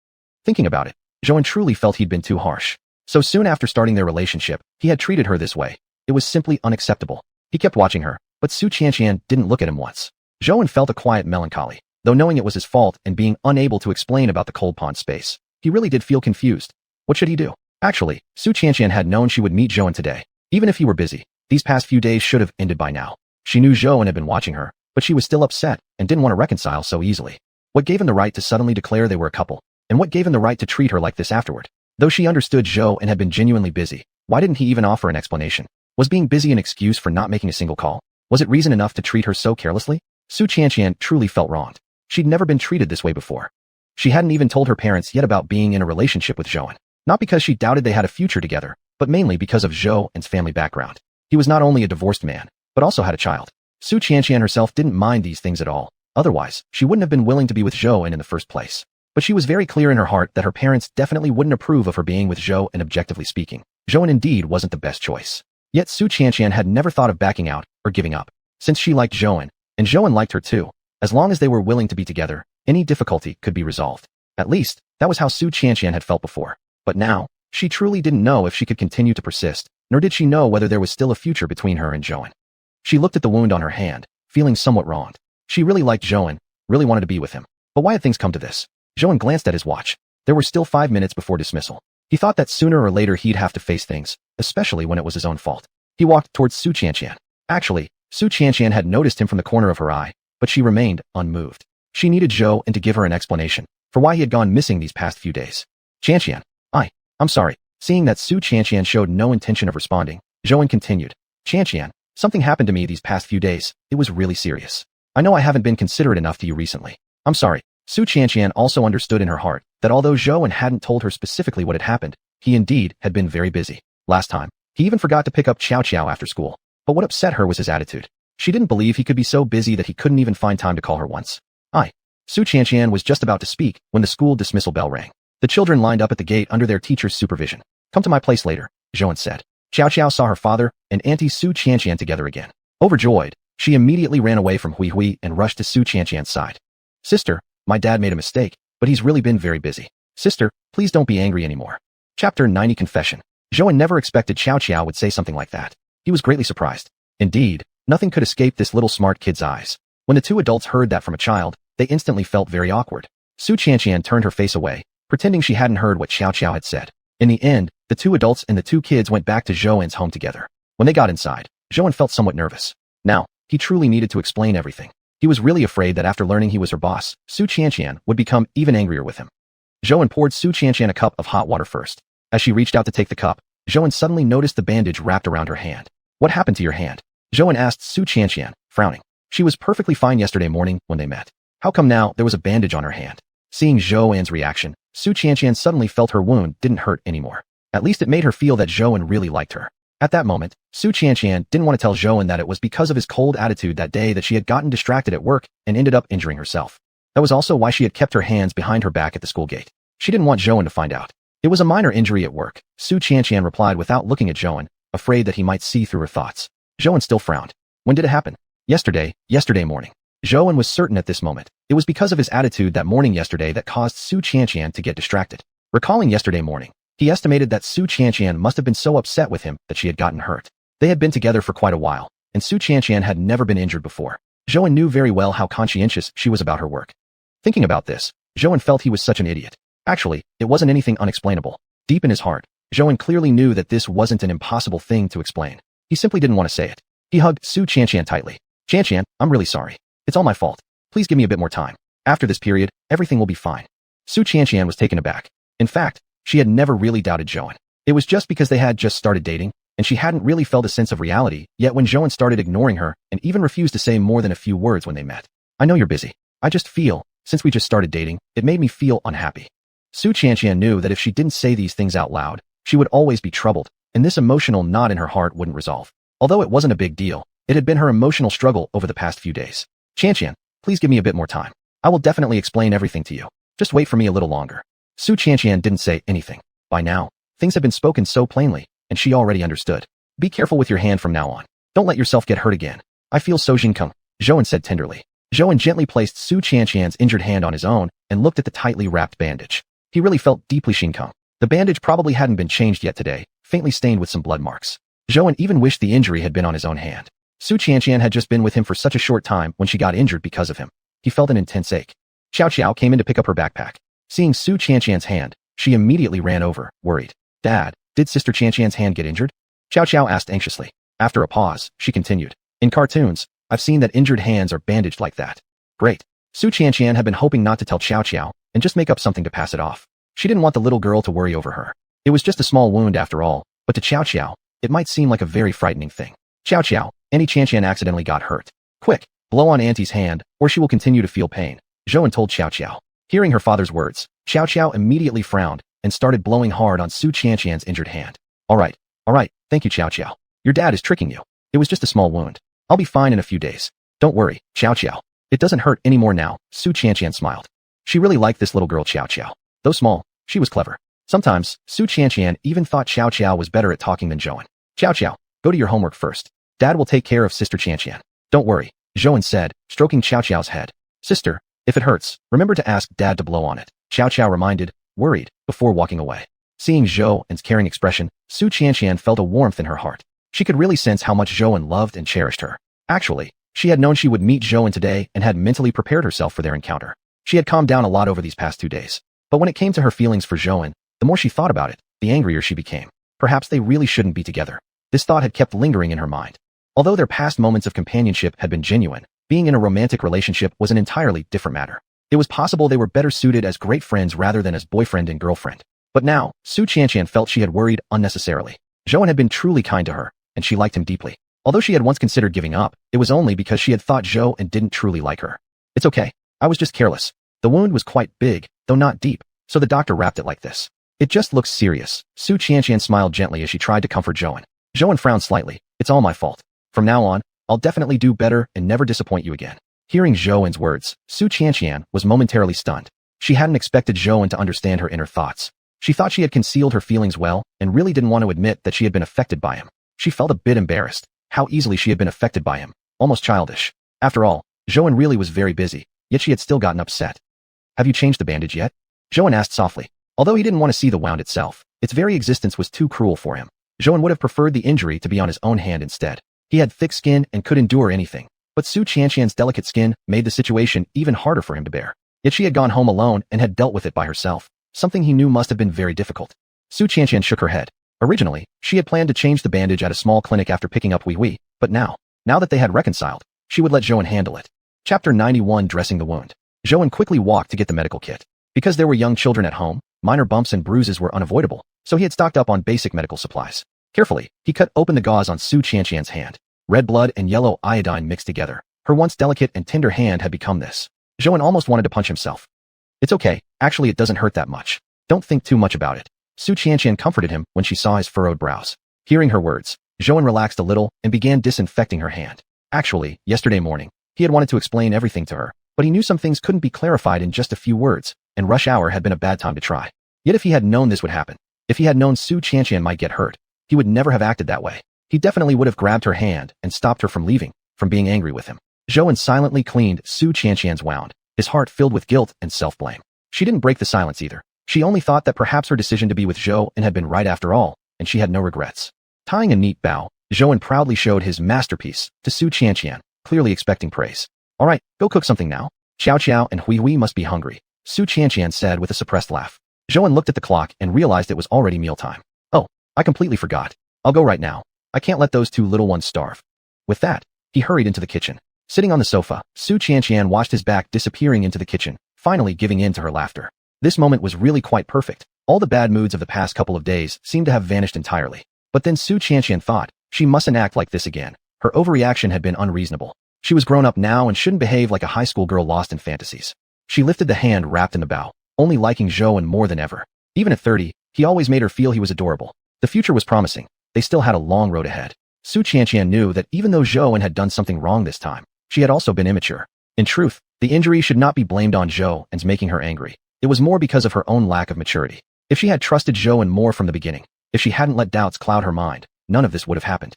Thinking about it, Zhou truly felt he'd been too harsh. So soon after starting their relationship, he had treated her this way. It was simply unacceptable. He kept watching her, but Xiuxian didn't look at him once. Zhou felt a quiet melancholy, though knowing it was his fault and being unable to explain about the cold pond space. He really did feel confused. What should he do? Actually, Xiuxian had known she would meet Zhou today. Even if he were busy, these past few days should have ended by now. She knew Zhou had been watching her, but she was still upset and didn't want to reconcile so easily. What gave him the right to suddenly declare they were a couple? And what gave him the right to treat her like this afterward? Though she understood Zhou had been genuinely busy, why didn't he even offer an explanation? Was being busy an excuse for not making a single call? Was it reason enough to treat her so carelessly? Xiuxian truly felt wronged. She'd never been treated this way before. She hadn't even told her parents yet about being in a relationship with Zhou. Not because she doubted they had a future together, but mainly because of Zhou's family background. He was not only a divorced man, but also had a child. Xiuxian herself didn't mind these things at all. Otherwise, she wouldn't have been willing to be with Zhou in the first place. But she was very clear in her heart that her parents definitely wouldn't approve of her being with Zhou, and objectively speaking, Zhou indeed wasn't the best choice. Yet Xiuxian had never thought of backing out or giving up. Since she liked Zhou, and Zhou liked her too, as long as they were willing to be together, any difficulty could be resolved. At least, that was how Xiuxian had felt before. But now, she truly didn't know if she could continue to persist, nor did she know whether there was still a future between her and Zhou. She looked at the wound on her hand, feeling somewhat wronged. She really liked Zhou, really wanted to be with him. But why had things come to this? Zhou glanced at his watch. There were still 5 minutes before dismissal. He thought that sooner or later he'd have to face things, especially when it was his own fault. He walked towards Xiuxian. Actually, Xiuxian had noticed him from the corner of her eye, but she remained unmoved. She needed Zhou to give her an explanation for why he had gone missing these past few days. Xiuxian, I'm sorry. Seeing that Xiuxian showed no intention of responding, Zhou continued. Xiuxian, something happened to me these past few days. It was really serious. I know I haven't been considerate enough to you recently. I'm sorry. Xiuxian also understood in her heart that although Zhou hadn't told her specifically what had happened, he indeed had been very busy. Last time, he even forgot to pick up xiuxian after school. But what upset her was his attitude. She didn't believe he could be so busy that he couldn't even find time to call her once. Xiuxian was just about to speak when the school dismissal bell rang. The children lined up at the gate under their teacher's supervision. Come to my place later, Zhou said. Xiao saw her father and Auntie Xiuxian together again. Overjoyed, she immediately ran away from Hui and rushed to Xiuxian's side. Sister, my dad made a mistake, but he's really been very busy. Sister, please don't be angry anymore. Chapter 90 Confession. Zhou never expected Xiao would say something like that. He was greatly surprised. Indeed, nothing could escape this little smart kid's eyes. When the two adults heard that from a child, they instantly felt very awkward. Xiuxian turned her face away, pretending she hadn't heard what Xiao had said. In the end, the two adults and the two kids went back to Zhou's home together. When they got inside, Zhou felt somewhat nervous. Now, he truly needed to explain everything. He was really afraid that after learning he was her boss, Xiuxian would become even angrier with him. Zhou poured Xiuxian a cup of hot water first. As she reached out to take the cup, Zhou suddenly noticed the bandage wrapped around her hand. What happened to your hand? Zhou asked Xiuxian, frowning. She was perfectly fine yesterday morning when they met. How come now there was a bandage on her hand? Seeing Zhou's reaction, Xiuxian suddenly felt her wound didn't hurt anymore. At least it made her feel that Zhou really liked her. At that moment, Xiuxian didn't want to tell Zhou that it was because of his cold attitude that day that she had gotten distracted at work and ended up injuring herself. That was also why she had kept her hands behind her back at the school gate. She didn't want Zhou to find out. It was a minor injury at work, Xiuxian replied without looking at Zhou, afraid that he might see through her thoughts. Zhou still frowned. When did it happen? Yesterday morning. Zhou was certain at this moment. It was because of his attitude that morning yesterday that caused Xiuxian to get distracted. Recalling yesterday morning, he estimated that Xiuxian must have been so upset with him that she had gotten hurt. They had been together for quite a while, and Xiuxian had never been injured before. Zhou knew very well how conscientious she was about her work. Thinking about this, Zhou felt he was such an idiot. Actually, it wasn't anything unexplainable. Deep in his heart, Zhou clearly knew that this wasn't an impossible thing to explain. He simply didn't want to say it. He hugged Xiuxian tightly. Xiuxian, I'm really sorry. It's all my fault. Please give me a bit more time. After this period, everything will be fine. Xiuxian was taken aback. In fact, she had never really doubted Zhou. It was just because they had just started dating, and she hadn't really felt a sense of reality, yet when Zhou started ignoring her and even refused to say more than a few words when they met. I know you're busy. I just feel, since we just started dating, it made me feel unhappy. Xiuxian knew that if she didn't say these things out loud, she would always be troubled, and this emotional knot in her heart wouldn't resolve. Although it wasn't a big deal, it had been her emotional struggle over the past few days. Xiuxian, please give me a bit more time. I will definitely explain everything to you. Just wait for me a little longer. Xiuxian didn't say anything. By now, things had been spoken so plainly, and she already understood. Be careful with your hand from now on. Don't let yourself get hurt again. I feel so Jinkeng, Zhouan said tenderly. Zhouan gently placed Xiuxian's injured hand on his own and looked at the tightly wrapped bandage. He really felt deeply Jinkeng. The bandage probably hadn't been changed yet today, faintly stained with some blood marks. Zhouan even wished the injury had been on his own hand. Xiuxian had just been with him for such a short time when she got injured because of him. He felt an intense ache. Xiao came in to pick up her backpack. Seeing Xiuxian's hand, she immediately ran over, worried. Dad, did Sister Xianxian's hand get injured? Xiao asked anxiously. After a pause, she continued. In cartoons, I've seen that injured hands are bandaged like that. Great. Xiuxian had been hoping not to tell Xiao and just make up something to pass it off. She didn't want the little girl to worry over her. It was just a small wound after all, but to Xiao, it might seem like a very frightening thing. Xiao, Auntie Xianxian accidentally got hurt. Quick, blow on Auntie's hand, or she will continue to feel pain, Zhouan told Xiao. Hearing her father's words, Xiao immediately frowned and started blowing hard on Xiuxian's injured hand. All right, thank you Xiao. Your dad is tricking you. It was just a small wound. I'll be fine in a few days. Don't worry, Xiao. It doesn't hurt anymore now, Xiuxian smiled. She really liked this little girl Xiao. Though small, she was clever. Sometimes, Xiuxian even thought Xiao was better at talking than Zhouan. Xiao, go to your homework first. Dad will take care of Sister Xianxian. Don't worry, Zhouan said, stroking Xiao's head. Sister, if it hurts, remember to ask Dad to blow on it, Xiao reminded, worried, before walking away. Seeing Zhouan's caring expression, Xiuxian felt a warmth in her heart. She could really sense how much Zhouan loved and cherished her. Actually, she had known she would meet Zhouan today and had mentally prepared herself for their encounter. She had calmed down a lot over these past 2 days. But when it came to her feelings for Zhouan, the more she thought about it, the angrier she became. Perhaps they really shouldn't be together. This thought had kept lingering in her mind. Although their past moments of companionship had been genuine, being in a romantic relationship was an entirely different matter. It was possible they were better suited as great friends rather than as boyfriend and girlfriend. But now, Xiuxian felt she had worried unnecessarily. Zhouan had been truly kind to her, and she liked him deeply. Although she had once considered giving up, it was only because she had thought Zhouan didn't truly like her. It's okay. I was just careless. The wound was quite big, though not deep, so the doctor wrapped it like this. It just looks serious. Xiuxian smiled gently as she tried to comfort Zhouan. Zhouan frowned slightly. It's all my fault. From now on, I'll definitely do better and never disappoint you again. Hearing Zhouan's words, Xiuxian was momentarily stunned. She hadn't expected Zhouan to understand her inner thoughts. She thought she had concealed her feelings well and really didn't want to admit that she had been affected by him. She felt a bit embarrassed. How easily she had been affected by him. Almost childish. After all, Zhouan really was very busy, yet she had still gotten upset. Have you changed the bandage yet? Zhouan asked softly. Although he didn't want to see the wound itself, its very existence was too cruel for him. Zhouan would have preferred the injury to be on his own hand instead. He had thick skin and could endure anything, but Xiuxian's delicate skin made the situation even harder for him to bear. Yet she had gone home alone and had dealt with it by herself, something he knew must have been very difficult. Xiuxian shook her head. Originally, she had planned to change the bandage at a small clinic after picking up Wee, but now that they had reconciled, she would let Zhouan handle it. Chapter 91 Dressing the Wound. Zhouan quickly walked to get the medical kit. Because there were young children at home, minor bumps and bruises were unavoidable, so he had stocked up on basic medical supplies. Carefully, he cut open the gauze on Xiuxian's hand. Red blood and yellow iodine mixed together. Her once delicate and tender hand had become this. Zhouan almost wanted to punch himself. It's okay, actually it doesn't hurt that much. Don't think too much about it. Xiuxian comforted him when she saw his furrowed brows. Hearing her words, Zhouan relaxed a little and began disinfecting her hand. Actually, yesterday morning, he had wanted to explain everything to her, but he knew some things couldn't be clarified in just a few words, and rush hour had been a bad time to try. Yet if he had known this would happen, if he had known Xiuxian might get hurt, he would never have acted that way. He definitely would have grabbed her hand and stopped her from leaving, from being angry with him. Zhouan silently cleaned Xiuxian's wound, his heart filled with guilt and self-blame. She didn't break the silence either. She only thought that perhaps her decision to be with Zhouan had been right after all, and she had no regrets. Tying a neat bow, Zhouan proudly showed his masterpiece to Xiuxian, clearly expecting praise. All right, go cook something now. Xiao and Hui must be hungry, Xiuxian said with a suppressed laugh. Zhouan looked at the clock and realized it was already mealtime. Oh, I completely forgot. I'll go right now. I can't let those two little ones starve. With that, he hurried into the kitchen. Sitting on the sofa, Xiuxian watched his back disappearing into the kitchen, finally giving in to her laughter. This moment was really quite perfect. All the bad moods of the past couple of days seemed to have vanished entirely. But then Xiuxian thought, she mustn't act like this again. Her overreaction had been unreasonable. She was grown up now and shouldn't behave like a high school girl lost in fantasies. She lifted the hand wrapped in the bow, only liking Zhou more than ever. Even at 30, he always made her feel he was adorable. The future was promising. They still had a long road ahead. Xiuxian knew that even though Zhou had done something wrong this time, she had also been immature. In truth, the injury should not be blamed on Zhou's making her angry. It was more because of her own lack of maturity. If she had trusted Zhou more from the beginning, if she hadn't let doubts cloud her mind, none of this would have happened.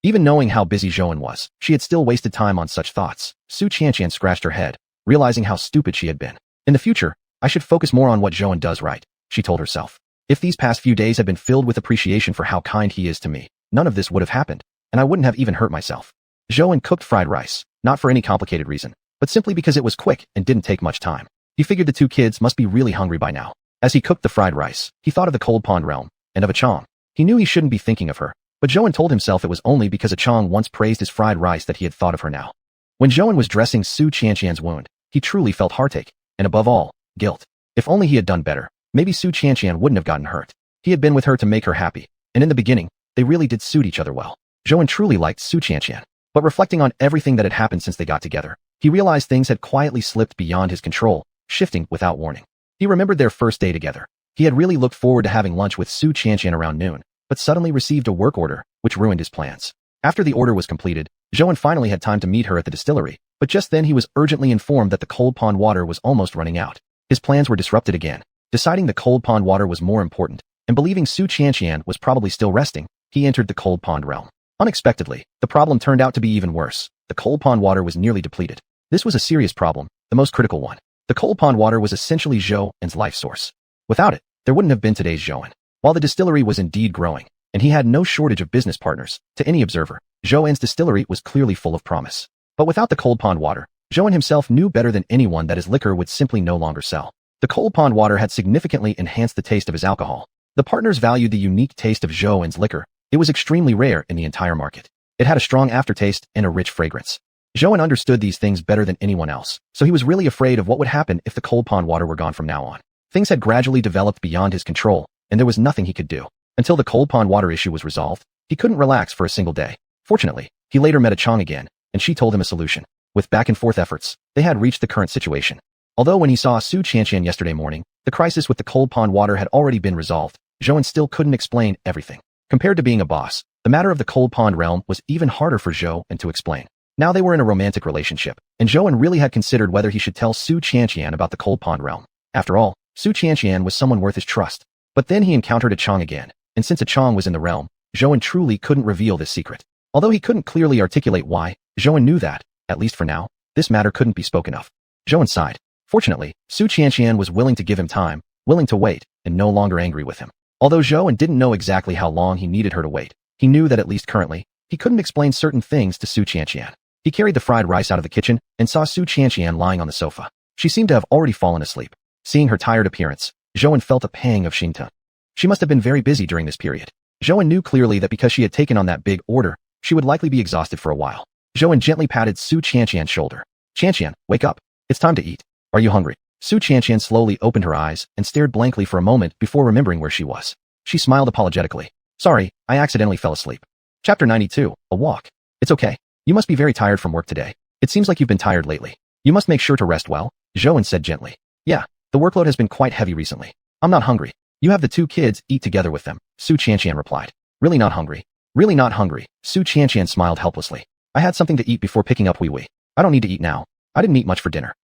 Even knowing how busy Zhou was, she had still wasted time on such thoughts. Xiuxian scratched her head, realizing how stupid she had been. In the future, I should focus more on what Zhou does right, she told herself. If these past few days had been filled with appreciation for how kind he is to me, none of this would have happened, and I wouldn't have even hurt myself. Zhou cooked fried rice, not for any complicated reason, but simply because it was quick and didn't take much time. He figured the two kids must be really hungry by now. As he cooked the fried rice, he thought of the cold pond realm, and of Achong. He knew he shouldn't be thinking of her, but Zhou told himself it was only because Achong once praised his fried rice that he had thought of her now. When Zhou was dressing Xiuxian's wound, he truly felt heartache, and above all, guilt. If only he had done better, maybe Xiuxian wouldn't have gotten hurt. He had been with her to make her happy, and in the beginning, they really did suit each other well. Zhou truly liked Xiuxian, but reflecting on everything that had happened since they got together, he realized things had quietly slipped beyond his control, shifting without warning. He remembered their first day together. He had really looked forward to having lunch with Xiuxian around noon, but suddenly received a work order, which ruined his plans. After the order was completed, Zhou finally had time to meet her at the distillery, but just then he was urgently informed that the cold pond water was almost running out. His plans were disrupted again. Deciding the cold pond water was more important, and believing Xiuxian was probably still resting, he entered the cold pond realm. Unexpectedly, the problem turned out to be even worse. The cold pond water was nearly depleted. This was a serious problem, the most critical one. The cold pond water was essentially Zhou's life source. Without it, there wouldn't have been today's Zhou. While the distillery was indeed growing, and he had no shortage of business partners, to any observer, Zhou's distillery was clearly full of promise. But without the cold pond water, Zhou himself knew better than anyone that his liquor would simply no longer sell. The cold pond water had significantly enhanced the taste of his alcohol. The partners valued the unique taste of Zhou's liquor. It was extremely rare in the entire market. It had a strong aftertaste and a rich fragrance. Zhou understood these things better than anyone else, so he was really afraid of what would happen if the cold pond water were gone from now on. Things had gradually developed beyond his control, and there was nothing he could do. Until the cold pond water issue was resolved, he couldn't relax for a single day. Fortunately, he later met Achong again, and she told him a solution. With back-and-forth efforts, they had reached the current situation. Although when he saw Xiuxian yesterday morning, the crisis with the cold pond water had already been resolved, Zhou still couldn't explain everything. Compared to being a boss, the matter of the cold pond realm was even harder for Zhou to explain. Now they were in a romantic relationship, and Zhou really had considered whether he should tell Xiuxian about the cold pond realm. After all, Xiuxian was someone worth his trust. But then he encountered Achong again, and since Achong was in the realm, Zhou truly couldn't reveal this secret. Although he couldn't clearly articulate why, Zhou knew that, at least for now, this matter couldn't be spoken of. Zhou sighed. Fortunately, Xiuxian was willing to give him time, willing to wait, and no longer angry with him. Although Zhou didn't know exactly how long he needed her to wait, he knew that at least currently, he couldn't explain certain things to Xiuxian. He carried the fried rice out of the kitchen and saw Xiuxian lying on the sofa. She seemed to have already fallen asleep. Seeing her tired appearance, Zhou felt a pang of Shinta. She must have been very busy during this period. Zhou knew clearly that because she had taken on that big order, she would likely be exhausted for a while. Zhou gently patted Xiuxian's shoulder. "Xianxian, wake up. It's time to eat. Are you hungry?" Xiuxian slowly opened her eyes and stared blankly for a moment before remembering where she was. She smiled apologetically. "Sorry, I accidentally fell asleep." Chapter 92, A Walk. "It's okay. You must be very tired from work today. It seems like you've been tired lately. You must make sure to rest well," Zhou said gently. "Yeah, the workload has been quite heavy recently. I'm not hungry. You have the two kids, eat together with them," Xiuxian replied. "Really not hungry? Really not hungry?" Xiuxian smiled helplessly. "I had something to eat before picking up Wee. I don't need to eat now. I didn't eat much for dinner."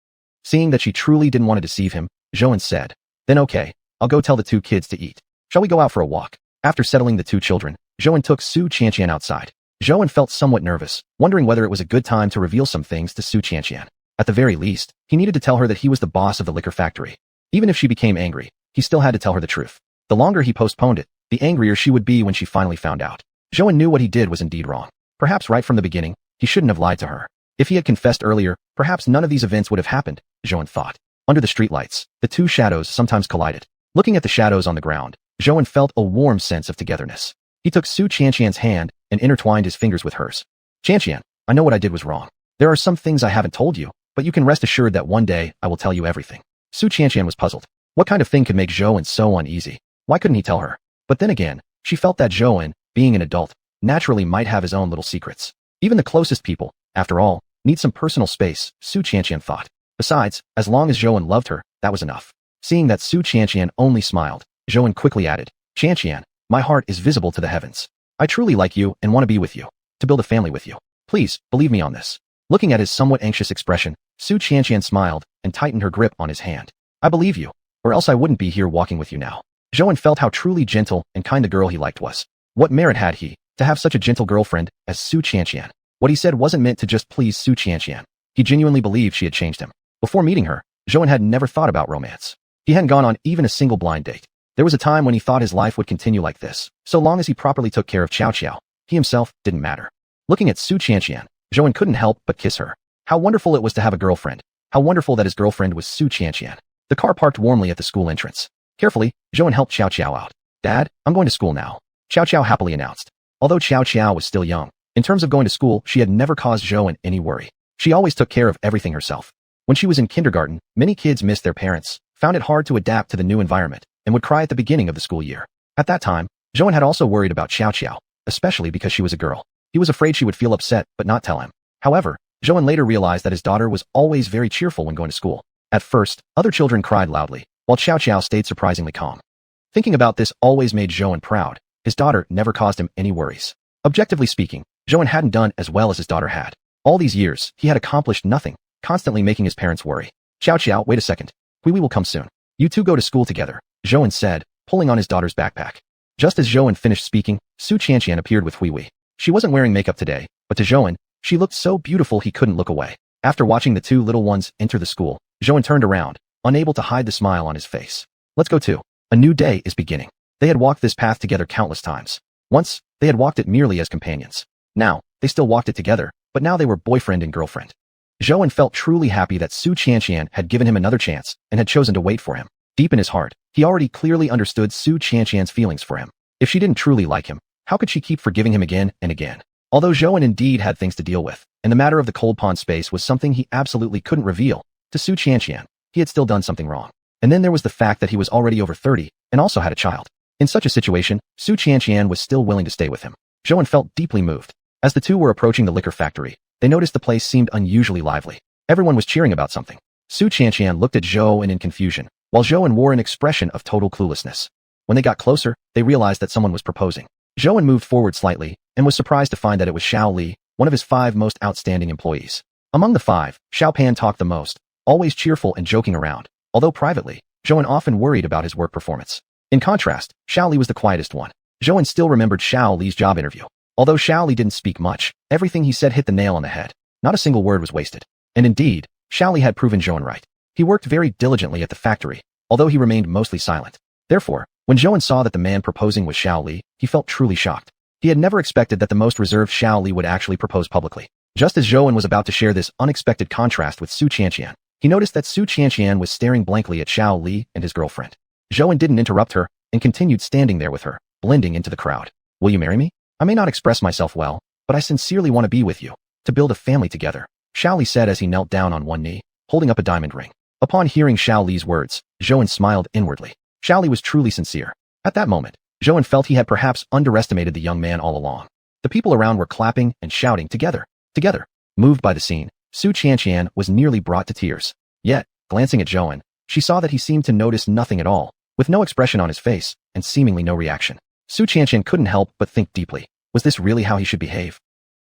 Seeing that she truly didn't want to deceive him, Zhou said, "Then okay, I'll go tell the two kids to eat. Shall we go out for a walk?" After settling the two children, Zhou took Xiuxian outside. Zhou felt somewhat nervous, wondering whether it was a good time to reveal some things to Xiuxian. At the very least, he needed to tell her that he was the boss of the liquor factory. Even if she became angry, he still had to tell her the truth. The longer he postponed it, the angrier she would be when she finally found out. Zhou knew what he did was indeed wrong. Perhaps right from the beginning, he shouldn't have lied to her. If he had confessed earlier, perhaps none of these events would have happened, Zhou thought. Under the streetlights, the two shadows sometimes collided. Looking at the shadows on the ground, Zhou felt a warm sense of togetherness. He took Xiuxian's hand and intertwined his fingers with hers. "Xianxian, I know what I did was wrong. There are some things I haven't told you, but you can rest assured that one day I will tell you everything." Xiuxian was puzzled. What kind of thing could make Zhou so uneasy? Why couldn't he tell her? But then again, she felt that Zhou, being an adult, naturally might have his own little secrets. Even the closest people, after all, Need some personal space, xiuxian thought. Besides, as long as Zhouan loved her, that was enough. Seeing that xiuxian only smiled, Zhouan quickly added, Xianxian, my heart is visible to the heavens. I truly like you and want to be with you. To build a family with you. Please, believe me on this. Looking at his somewhat anxious expression, xiuxian smiled and tightened her grip on his hand. I believe you, or else I wouldn't be here walking with you now. Zhouan felt how truly gentle and kind a girl he liked was. What merit had he to have such a gentle girlfriend as xiuxian? What he said wasn't meant to just please xiuxian. He genuinely believed she had changed him. Before meeting her, Zhouan had never thought about romance. He hadn't gone on even a single blind date. There was a time when he thought his life would continue like this, so long as he properly took care of xiuxian. He himself didn't matter. Looking at xiuxian, Zhouan couldn't help but kiss her. How wonderful it was to have a girlfriend. How wonderful that his girlfriend was xiuxian. The car parked warmly at the school entrance. Carefully, Zhouan helped xiuxian out. Dad, I'm going to school now. Xiuxian happily announced. Although xiuxian was still young, in terms of going to school, she had never caused Zhouan any worry. She always took care of everything herself. When she was in kindergarten, many kids missed their parents, found it hard to adapt to the new environment, and would cry at the beginning of the school year. At that time, Zhouan had also worried about xiuxian, especially because she was a girl. He was afraid she would feel upset but not tell him. However, Zhouan later realized that his daughter was always very cheerful when going to school. At first, other children cried loudly, while xiuxian stayed surprisingly calm. Thinking about this always made Zhouan proud. His daughter never caused him any worries. Objectively speaking, Zhouan hadn't done as well as his daughter had. All these years, he had accomplished nothing, constantly making his parents worry. Xiuxian, wait a second. Hui will come soon. You two go to school together, Zhouan said, pulling on his daughter's backpack. Just as Zhouan finished speaking, xiuxian appeared with Hui. She wasn't wearing makeup today, but to Zhouan, she looked so beautiful he couldn't look away. After watching the two little ones enter the school, Zhouan turned around, unable to hide the smile on his face. Let's go too. A new day is beginning. They had walked this path together countless times. Once, they had walked it merely as companions. Now, they still walked it together, but now they were boyfriend and girlfriend. Zhouan felt truly happy that xiuxian had given him another chance and had chosen to wait for him. Deep in his heart, he already clearly understood xiuxian's feelings for him. If she didn't truly like him, how could she keep forgiving him again and again? Although Zhouan indeed had things to deal with, and the matter of the cold pond space was something he absolutely couldn't reveal to xiuxian, he had still done something wrong. And then there was the fact that he was already over 30 and also had a child. In such a situation, xiuxian was still willing to stay with him. Zhouan felt deeply moved. As the two were approaching the liquor factory, they noticed the place seemed unusually lively. Everyone was cheering about something. Xiuxian looked at Zhouan in confusion, while Zhouan wore an expression of total cluelessness. When they got closer, they realized that someone was proposing. Zhouan moved forward slightly and was surprised to find that it was Xiao Li, one of his 5 most outstanding employees. Among the 5, Xiao Pan talked the most, always cheerful and joking around, although privately, Zhouan often worried about his work performance. In contrast, Xiao Li was the quietest one. Zhouan still remembered Xiao Li's job interview. Although Xiao Li didn't speak much, everything he said hit the nail on the head. Not a single word was wasted. And indeed, Xiao Li had proven Zhouan right. He worked very diligently at the factory, although he remained mostly silent. Therefore, when Zhouan saw that the man proposing was Xiao Li, he felt truly shocked. He had never expected that the most reserved Xiao Li would actually propose publicly. Just as Zhouan was about to share this unexpected contrast with xiuxian, he noticed that xiuxian was staring blankly at Xiao Li and his girlfriend. Zhouan didn't interrupt her and continued standing there with her, blending into the crowd. Will you marry me? I may not express myself well, but I sincerely want to be with you, to build a family together, Xiao Li said as he knelt down on one knee, holding up a diamond ring. Upon hearing Xiao Li's words, Zhouan smiled inwardly. Xiao Li was truly sincere. At that moment, Zhouan felt he had perhaps underestimated the young man all along. The people around were clapping and shouting together. Together. Moved by the scene, xiuxian was nearly brought to tears. Yet, glancing at Zhouan, she saw that he seemed to notice nothing at all, with no expression on his face and seemingly no reaction. Xiuxian couldn't help but think deeply. Was this really how he should behave?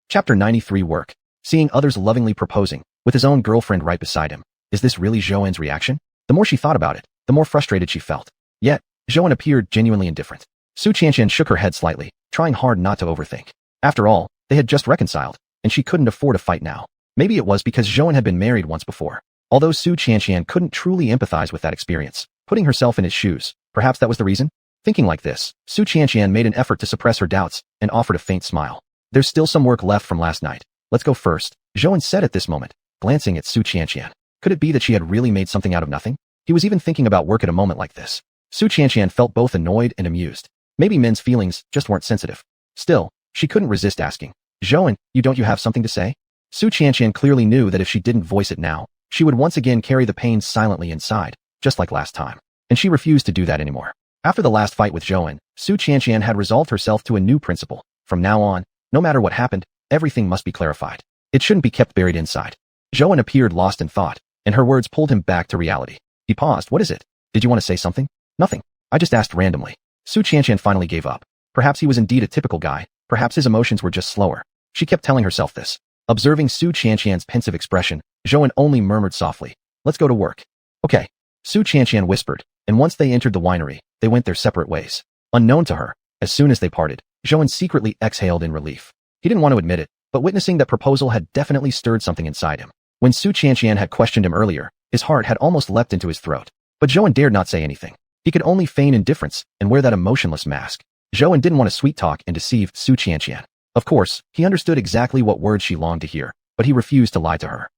Chapter 93 Work. Seeing others lovingly proposing, with his own girlfriend right beside him. Is this really Zhouan's reaction? The more she thought about it, the more frustrated she felt. Yet, Zhouan appeared genuinely indifferent. Xiuxian shook her head slightly, trying hard not to overthink. After all, they had just reconciled, and she couldn't afford a fight now. Maybe it was because Zhouan had been married once before. Although Xiuxian couldn't truly empathize with that experience, putting herself in his shoes, perhaps that was the reason? Thinking like this, Xiuxian made an effort to suppress her doubts and offered a faint smile. There's still some work left from last night. Let's go first, Zhouan said at this moment, glancing at Xiuxian. Could it be that she had really made something out of nothing? He was even thinking about work at a moment like this. Xiuxian felt both annoyed and amused. Maybe men's feelings just weren't sensitive. Still, she couldn't resist asking. Zhouan, you have something to say? Xiuxian clearly knew that if she didn't voice it now, she would once again carry the pain silently inside, just like last time. And she refused to do that anymore. After the last fight with Zhouan, Xiuxian had resolved herself to a new principle. From now on, no matter what happened, everything must be clarified. It shouldn't be kept buried inside. Zhouan appeared lost in thought, and her words pulled him back to reality. He paused. What is it? Did you want to say something? Nothing. I just asked randomly. Xiuxian finally gave up. Perhaps he was indeed a typical guy. Perhaps his emotions were just slower. She kept telling herself this. Observing Xiuxian's pensive expression, Zhouan only murmured softly, let's go to work. Okay. Xiuxian whispered, and once they entered the winery, they went their separate ways. Unknown to her, as soon as they parted, Zhouan secretly exhaled in relief. He didn't want to admit it, but witnessing that proposal had definitely stirred something inside him. When Xiuxian had questioned him earlier, his heart had almost leapt into his throat. But Zhouan dared not say anything. He could only feign indifference and wear that emotionless mask. Zhouan didn't want to sweet-talk and deceive Xiuxian. Of course, he understood exactly what words she longed to hear, but he refused to lie to her.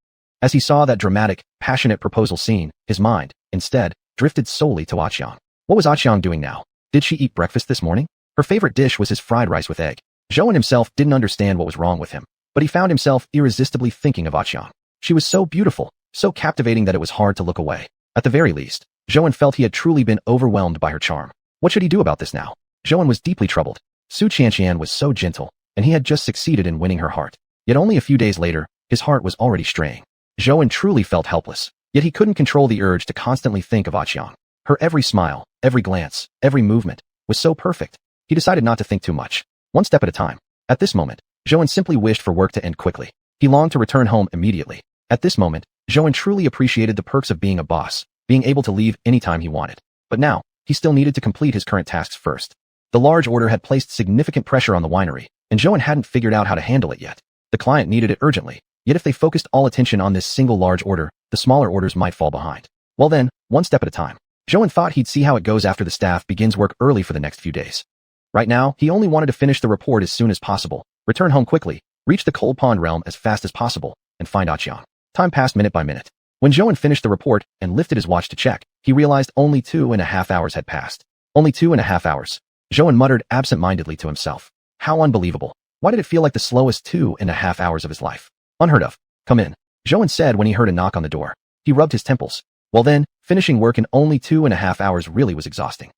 As he saw that dramatic, passionate proposal scene, his mind, instead, drifted solely to xiuxian. What was xiuxian doing now? Did she eat breakfast this morning? Her favorite dish was his fried rice with egg. Zhouan himself didn't understand what was wrong with him, but he found himself irresistibly thinking of xiuxian. She was so beautiful, so captivating that it was hard to look away. At the very least, Zhouan felt he had truly been overwhelmed by her charm. What should he do about this now? Zhouan was deeply troubled. Xiuxian was so gentle, and he had just succeeded in winning her heart. Yet only a few days later, his heart was already straying. Zhouan truly felt helpless, yet he couldn't control the urge to constantly think of xiuxian. Her every smile, every glance, every movement was so perfect. He decided not to think too much, one step at a time. At this moment, Zhouan simply wished for work to end quickly. He longed to return home immediately. At this moment, Zhouan truly appreciated the perks of being a boss, being able to leave anytime he wanted. But now, he still needed to complete his current tasks first. The large order had placed significant pressure on the winery, and Zhouan hadn't figured out how to handle it yet. The client needed it urgently, yet if they focused all attention on this single large order, the smaller orders might fall behind. Well then, one step at a time. Zhouan thought he'd see how it goes after the staff begins work early for the next few days. Right now, he only wanted to finish the report as soon as possible, return home quickly, reach the Cold Pond realm as fast as possible, and find xiuxian. Time passed minute by minute. When Zhouan finished the report and lifted his watch to check, he realized only 2.5 hours had passed. Only 2.5 hours. Zhouan muttered absent-mindedly to himself. How unbelievable. Why did it feel like the slowest 2.5 hours of his life? Unheard of. Come in. Zhouan said when he heard a knock on the door. He rubbed his temples. Well then, finishing work in only 2.5 hours really was exhausting.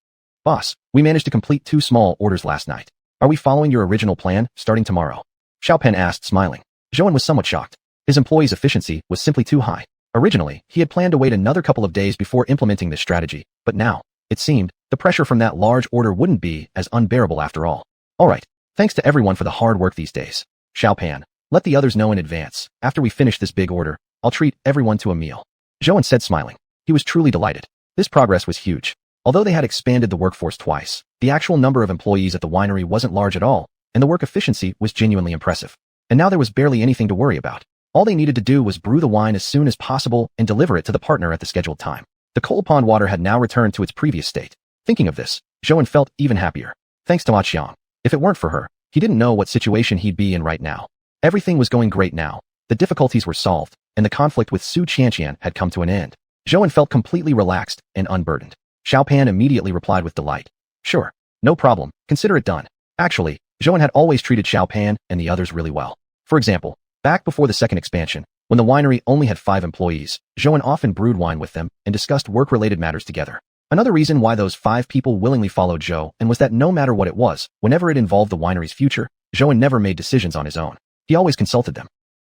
Boss, we managed to complete 2 small orders last night. Are we following your original plan, starting tomorrow? Xiaopan asked, smiling. Zhouan was somewhat shocked. His employee's efficiency was simply too high. Originally, he had planned to wait another couple of days before implementing this strategy, but now, it seemed, the pressure from that large order wouldn't be as unbearable after all. Alright, thanks to everyone for the hard work these days. Xiaopan, let the others know in advance. After we finish this big order, I'll treat everyone to a meal. Zhouan said, smiling. He was truly delighted. This progress was huge. Although they had expanded the workforce twice, the actual number of employees at the winery wasn't large at all, and the work efficiency was genuinely impressive. And now there was barely anything to worry about. All they needed to do was brew the wine as soon as possible and deliver it to the partner at the scheduled time. The Cold Pond water had now returned to its previous state. Thinking of this, Zhouan felt even happier. Thanks to xiuxian. If it weren't for her, he didn't know what situation he'd be in right now. Everything was going great now. The difficulties were solved, and the conflict with Xiuxian had come to an end. Zhouan felt completely relaxed and unburdened. Xiaopan immediately replied with delight. Sure, no problem, consider it done. Actually, Zhouan had always treated Xiaopan and the others really well. For example, back before the second expansion, when the winery only had 5 employees, Zhouan often brewed wine with them and discussed work-related matters together. Another reason why those 5 people willingly followed Zhou and was that no matter what it was, whenever it involved the winery's future, Zhouan never made decisions on his own. He always consulted them.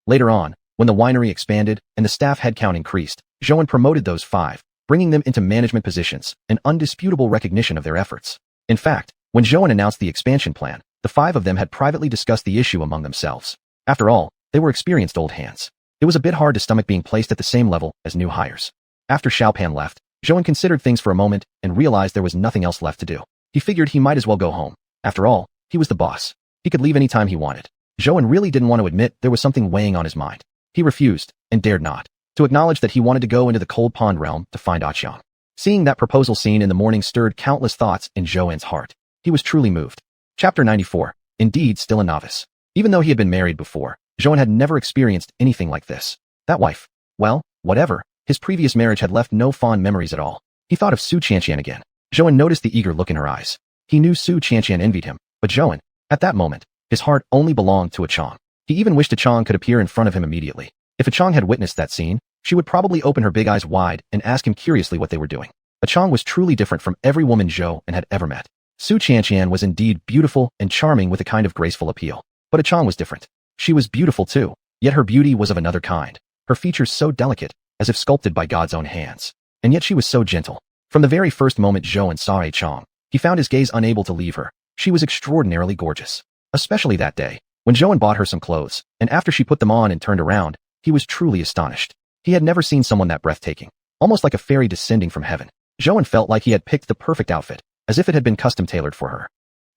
Later on, when the winery expanded and the staff headcount increased, Zhouan promoted those 5, bringing them into management positions, an undisputable recognition of their efforts. In fact, when Zhouan announced the expansion plan, the 5 of them had privately discussed the issue among themselves. After all, they were experienced old hands. It was a bit hard to stomach being placed at the same level as new hires. After Xiaopan left, Zhouan considered things for a moment and realized there was nothing else left to do. He figured he might as well go home. After all, he was the boss. He could leave any time he wanted. Zhouan really didn't want to admit there was something weighing on his mind. He refused, and dared not, to acknowledge that he wanted to go into the Cold Pond realm to find xiuxian. Seeing that proposal scene in the morning stirred countless thoughts in Zhouan's heart. He was truly moved. Chapter 94. Indeed, still a novice. Even though he had been married before, Zhouan had never experienced anything like this. That wife. Well, whatever. His previous marriage had left no fond memories at all. He thought of Xiuxian again. Zhouan noticed the eager look in her eyes. He knew Xiuxian envied him, but Zhouan, at that moment, his heart only belonged to xiuxian. He even wished xiuxian could appear in front of him immediately. If xiuxian had witnessed that scene, she would probably open her big eyes wide and ask him curiously what they were doing. Xiuxian was truly different from every woman Zhou had ever met. Xiuxian was indeed beautiful and charming with a kind of graceful appeal. But xiuxian was different. She was beautiful too, Yet her beauty was of another kind, her features so delicate, as if sculpted by God's own hands. And yet she was so gentle. From the very first moment Zhou saw A Chang, he found his gaze unable to leave her. She was extraordinarily gorgeous. Especially that day, when Zhou bought her some clothes, and after she put them on and turned around, he was truly astonished. He had never seen someone that breathtaking, almost like a fairy descending from heaven. Zhou felt like he had picked the perfect outfit, as if it had been custom-tailored for her.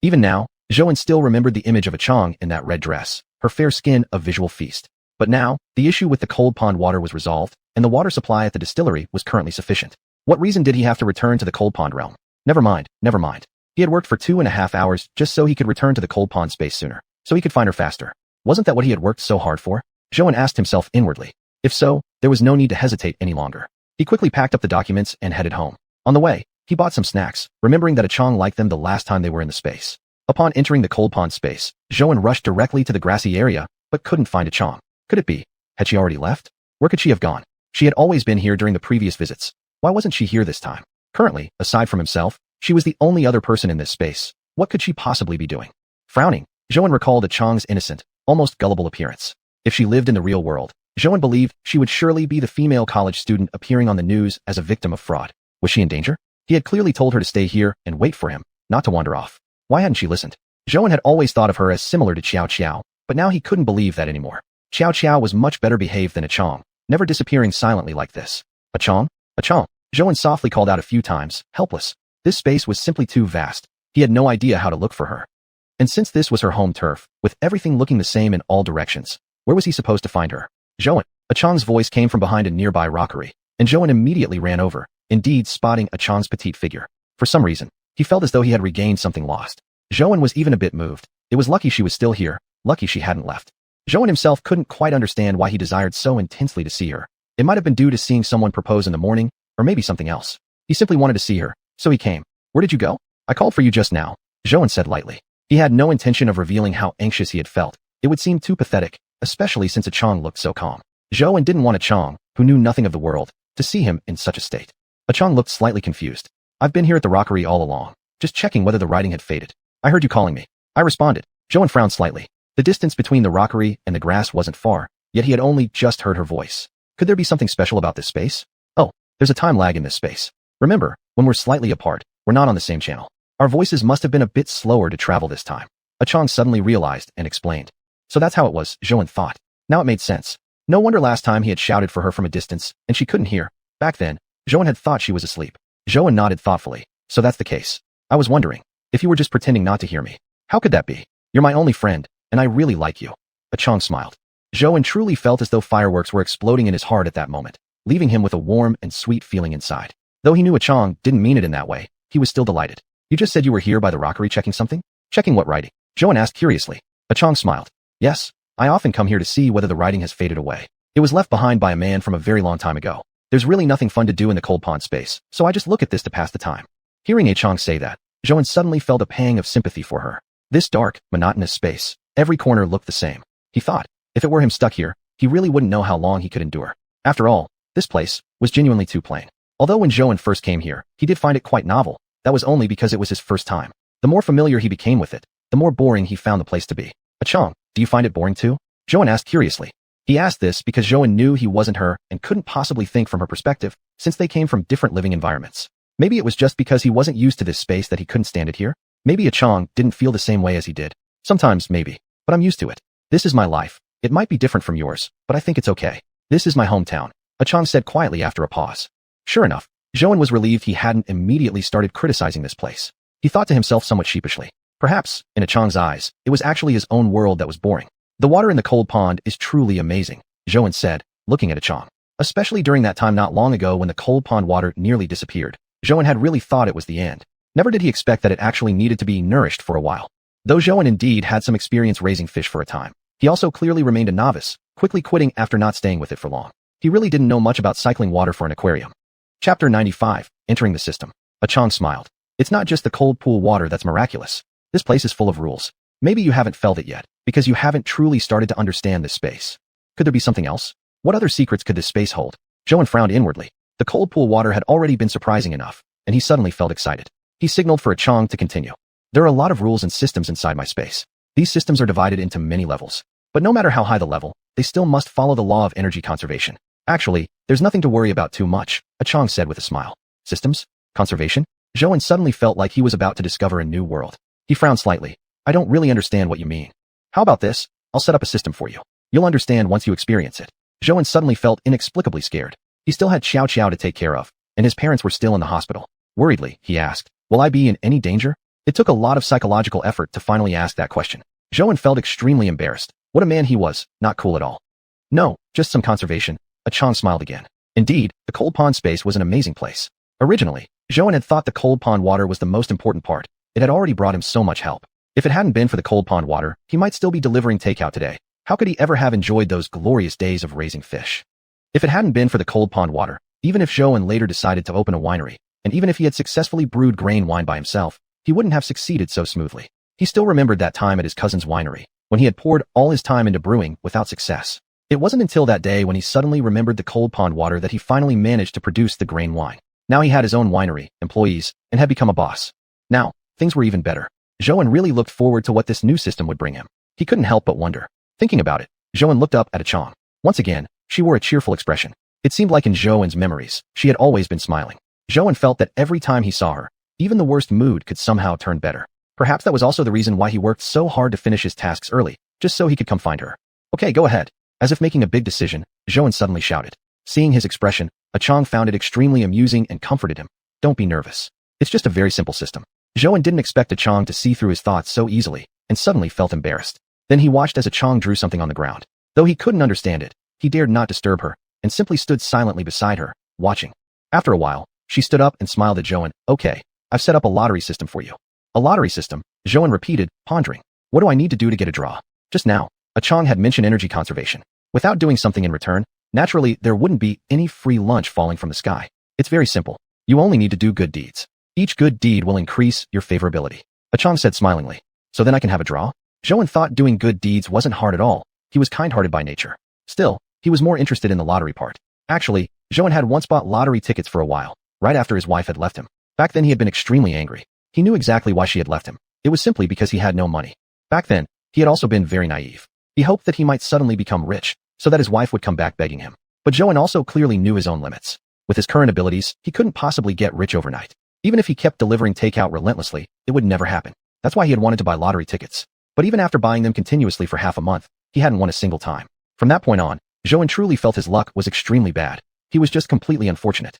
Even now, Zhou still remembered the image of A Chang in that red dress, her fair skin a visual feast. But now, the issue with the cold pond water was resolved, and the water supply at the distillery was currently sufficient. What reason did he have to return to the cold pond realm? Never mind. He had worked for 2.5 hours just so he could return to the cold pond space sooner, so he could find her faster. Wasn't that what he had worked so hard for? Zhou asked himself inwardly. If so, there was no need to hesitate any longer. He quickly packed up the documents and headed home. On the way, he bought some snacks, remembering that A Chang liked them the last time they were in the space. Upon entering the cold pond space, Zhou rushed directly to the grassy area, but couldn't find A Chang. Could it be? Had she already left? Where could she have gone? She had always been here during the previous visits. Why wasn't she here this time? Currently, aside from himself, she was the only other person in this space. What could she possibly be doing? Frowning, Zhou recalled A Chang's innocent, almost gullible appearance. If she lived in the real world, Zhou believed she would surely be the female college student appearing on the news as a victim of fraud. Was she in danger? He had clearly told her to stay here and wait for him, not to wander off. Why hadn't she listened? Zhou had always thought of her as similar to Xiuxian, but now he couldn't believe that anymore. Xiuxian was much better behaved than A Chang, never disappearing silently like this. A Chang? A Chang? Zhou softly called out a few times, helpless. This space was simply too vast. He had no idea how to look for her. And since this was her home turf, with everything looking the same in all directions, where was he supposed to find her? Zhou. A Chang's voice came from behind a nearby rockery, and Zhou immediately ran over, indeed spotting A Chang's petite figure. For some reason, he felt as though he had regained something lost. Zhou was even a bit moved. It was lucky she was still here, lucky she hadn't left. Zhou himself couldn't quite understand why he desired so intensely to see her. It might have been due to seeing someone propose in the morning, or maybe something else. He simply wanted to see her, so he came. Where did you go? I called for you just now, Zhou said lightly. He had no intention of revealing how anxious he had felt. It would seem too pathetic, especially since A Chang looked so calm. Zhou didn't want A Chang, who knew nothing of the world, to see him in such a state. A Chang looked slightly confused. I've been here at the rockery all along, just checking whether the writing had faded. I heard you calling me. I responded. Zhou frowned slightly. The distance between the rockery and the grass wasn't far, yet he had only just heard her voice. Could there be something special about this space? Oh, there's a time lag in this space. Remember, when we're slightly apart, we're not on the same channel. Our voices must have been a bit slower to travel this time. A Chang suddenly realized and explained. So that's how it was, Zhou thought. Now it made sense. No wonder last time he had shouted for her from a distance, and she couldn't hear. Back then, Zhou had thought she was asleep. Zhou nodded thoughtfully. So that's the case. I was wondering, if you were just pretending not to hear me. How could that be? You're my only friend, and I really like you. A Chang smiled. Zhou truly felt as though fireworks were exploding in his heart at that moment, leaving him with a warm and sweet feeling inside. Though he knew A Chang didn't mean it in that way, he was still delighted. You just said you were here by the rockery checking something? Checking what writing? Zhou asked curiously. A Chang smiled. Yes, I often come here to see whether the writing has faded away. It was left behind by a man from a very long time ago. There's really nothing fun to do in the cold pond space, so I just look at this to pass the time. Hearing A Chang say that, Zhou suddenly felt a pang of sympathy for her. This dark, monotonous space, every corner looked the same. He thought, if it were him stuck here, he really wouldn't know how long he could endure. After all, this place was genuinely too plain. Although when Zhou first came here, he did find it quite novel. That was only because it was his first time. The more familiar he became with it, the more boring he found the place to be. A Chang, do you find it boring too? Zhou asked curiously. He asked this because Zhou knew he wasn't her and couldn't possibly think from her perspective, since they came from different living environments. Maybe it was just because he wasn't used to this space that he couldn't stand it here. Maybe A Chang didn't feel the same way as he did. Sometimes, maybe. But I'm used to it. This is my life. It might be different from yours, but I think it's okay. This is my hometown, A Chang said quietly after a pause. Sure enough, Zhou was relieved he hadn't immediately started criticizing this place. He thought to himself somewhat sheepishly. Perhaps, in A Chang's eyes, it was actually his own world that was boring. The water in the cold pond is truly amazing, Zhou said, looking at A Chang. Especially during that time not long ago when the cold pond water nearly disappeared. Zhou had really thought it was the end. Never did he expect that it actually needed to be nourished for a while. Though Zhou indeed had some experience raising fish for a time, he also clearly remained a novice, quickly quitting after not staying with it for long. He really didn't know much about cycling water for an aquarium. Chapter 95, Entering the System. A Chang smiled. It's not just the cold pool water that's miraculous. This place is full of rules. Maybe you haven't felt it yet, because you haven't truly started to understand this space. Could there be something else? What other secrets could this space hold? Zhou frowned inwardly. The cold pool water had already been surprising enough, and he suddenly felt excited. He signaled for A Chang to continue. There are a lot of rules and systems inside my space. These systems are divided into many levels. But no matter how high the level, they still must follow the law of energy conservation. Actually, there's nothing to worry about too much, Chang said with a smile. Systems? Conservation? Zhou suddenly felt like he was about to discover a new world. He frowned slightly. I don't really understand what you mean. How about this? I'll set up a system for you. You'll understand once you experience it. Zhou suddenly felt inexplicably scared. He still had Xiao to take care of, and his parents were still in the hospital. Worriedly, he asked, will I be in any danger? It took a lot of psychological effort to finally ask that question. Zhou felt extremely embarrassed. What a man he was, not cool at all. No, just some conservation. Chang smiled again. Indeed, the cold pond space was an amazing place. Originally, Zhou had thought the cold pond water was the most important part. It had already brought him so much help. If it hadn't been for the cold pond water, he might still be delivering takeout today. How could he ever have enjoyed those glorious days of raising fish? If it hadn't been for the cold pond water, even if Zhou later decided to open a winery, and even if he had successfully brewed grain wine by himself, he wouldn't have succeeded so smoothly. He still remembered that time at his cousin's winery, when he had poured all his time into brewing without success. It wasn't until that day when he suddenly remembered the cold pond water that he finally managed to produce the grain wine. Now he had his own winery, employees, and had become a boss. Now, things were even better. Zhou really looked forward to what this new system would bring him. He couldn't help but wonder. Thinking about it, Zhou looked up at Chang. Once again, she wore a cheerful expression. It seemed like in Zhou's memories, she had always been smiling. Zhou felt that every time he saw her, even the worst mood could somehow turn better. Perhaps that was also the reason why he worked so hard to finish his tasks early, just so he could come find her. Okay, go ahead. As if making a big decision, Zhou suddenly shouted. Seeing his expression, Chang found it extremely amusing and comforted him. Don't be nervous. It's just a very simple system. Zhou didn't expect Chang to see through his thoughts so easily, and suddenly felt embarrassed. Then he watched as Chang drew something on the ground. Though he couldn't understand it, he dared not disturb her, and simply stood silently beside her, watching. After a while, she stood up and smiled at Zhou. Okay, I've set up a lottery system for you. A lottery system? Zhou repeated, pondering. What do I need to do to get a draw? Just now, Chang had mentioned energy conservation. Without doing something in return, naturally, there wouldn't be any free lunch falling from the sky. It's very simple. You only need to do good deeds. Each good deed will increase your favorability. Chang said smilingly. So then I can have a draw? Zhou thought doing good deeds wasn't hard at all. He was kind-hearted by nature. Still, he was more interested in the lottery part. Actually, Zhou had once bought lottery tickets for a while, right after his wife had left him. Back then he had been extremely angry. He knew exactly why she had left him. It was simply because he had no money. Back then, he had also been very naive. He hoped that he might suddenly become rich, so that his wife would come back begging him. But Zhou also clearly knew his own limits. With his current abilities, he couldn't possibly get rich overnight. Even if he kept delivering takeout relentlessly, it would never happen. That's why he had wanted to buy lottery tickets. But even after buying them continuously for half a month, he hadn't won a single time. From that point on, Zhou truly felt his luck was extremely bad. He was just completely unfortunate.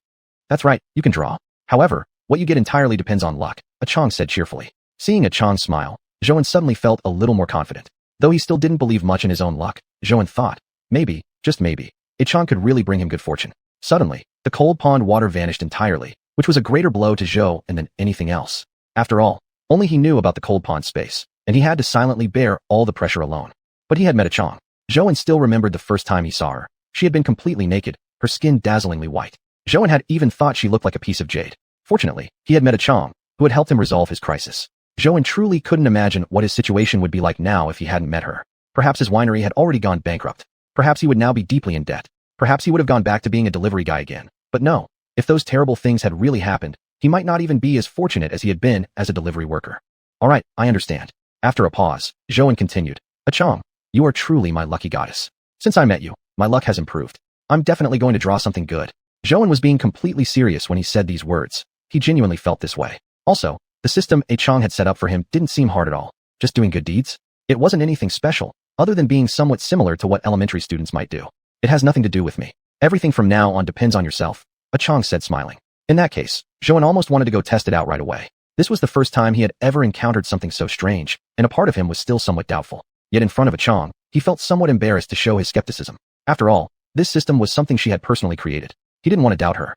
That's right, you can draw. However, what you get entirely depends on luck, Chang said cheerfully. Seeing Chang smile, Zhou suddenly felt a little more confident. Though he still didn't believe much in his own luck, Zhou thought, maybe, just maybe, Chang could really bring him good fortune. Suddenly, the cold pond water vanished entirely, which was a greater blow to Zhou than anything else. After all, only he knew about the cold pond space, and he had to silently bear all the pressure alone. But he had met Chang. Zhou still remembered the first time he saw her. She had been completely naked, her skin dazzlingly white. Zhou had even thought she looked like a piece of jade. Fortunately, he had met Chang, who had helped him resolve his crisis. Zhou truly couldn't imagine what his situation would be like now if he hadn't met her. Perhaps his winery had already gone bankrupt. Perhaps he would now be deeply in debt. Perhaps he would have gone back to being a delivery guy again. But no, if those terrible things had really happened, he might not even be as fortunate as he had been as a delivery worker. All right, I understand. After a pause, Zhou continued. Chang, you are truly my lucky goddess. Since I met you, my luck has improved. I'm definitely going to draw something good. Zhou was being completely serious when he said these words. He genuinely felt this way. Also, the system Chang had set up for him didn't seem hard at all. Just doing good deeds? It wasn't anything special, other than being somewhat similar to what elementary students might do. It has nothing to do with me. Everything from now on depends on yourself, Chang said smiling. In that case, Zhou almost wanted to go test it out right away. This was the first time he had ever encountered something so strange, and a part of him was still somewhat doubtful. Yet in front of Chang, he felt somewhat embarrassed to show his skepticism. After all, this system was something she had personally created. He didn't want to doubt her.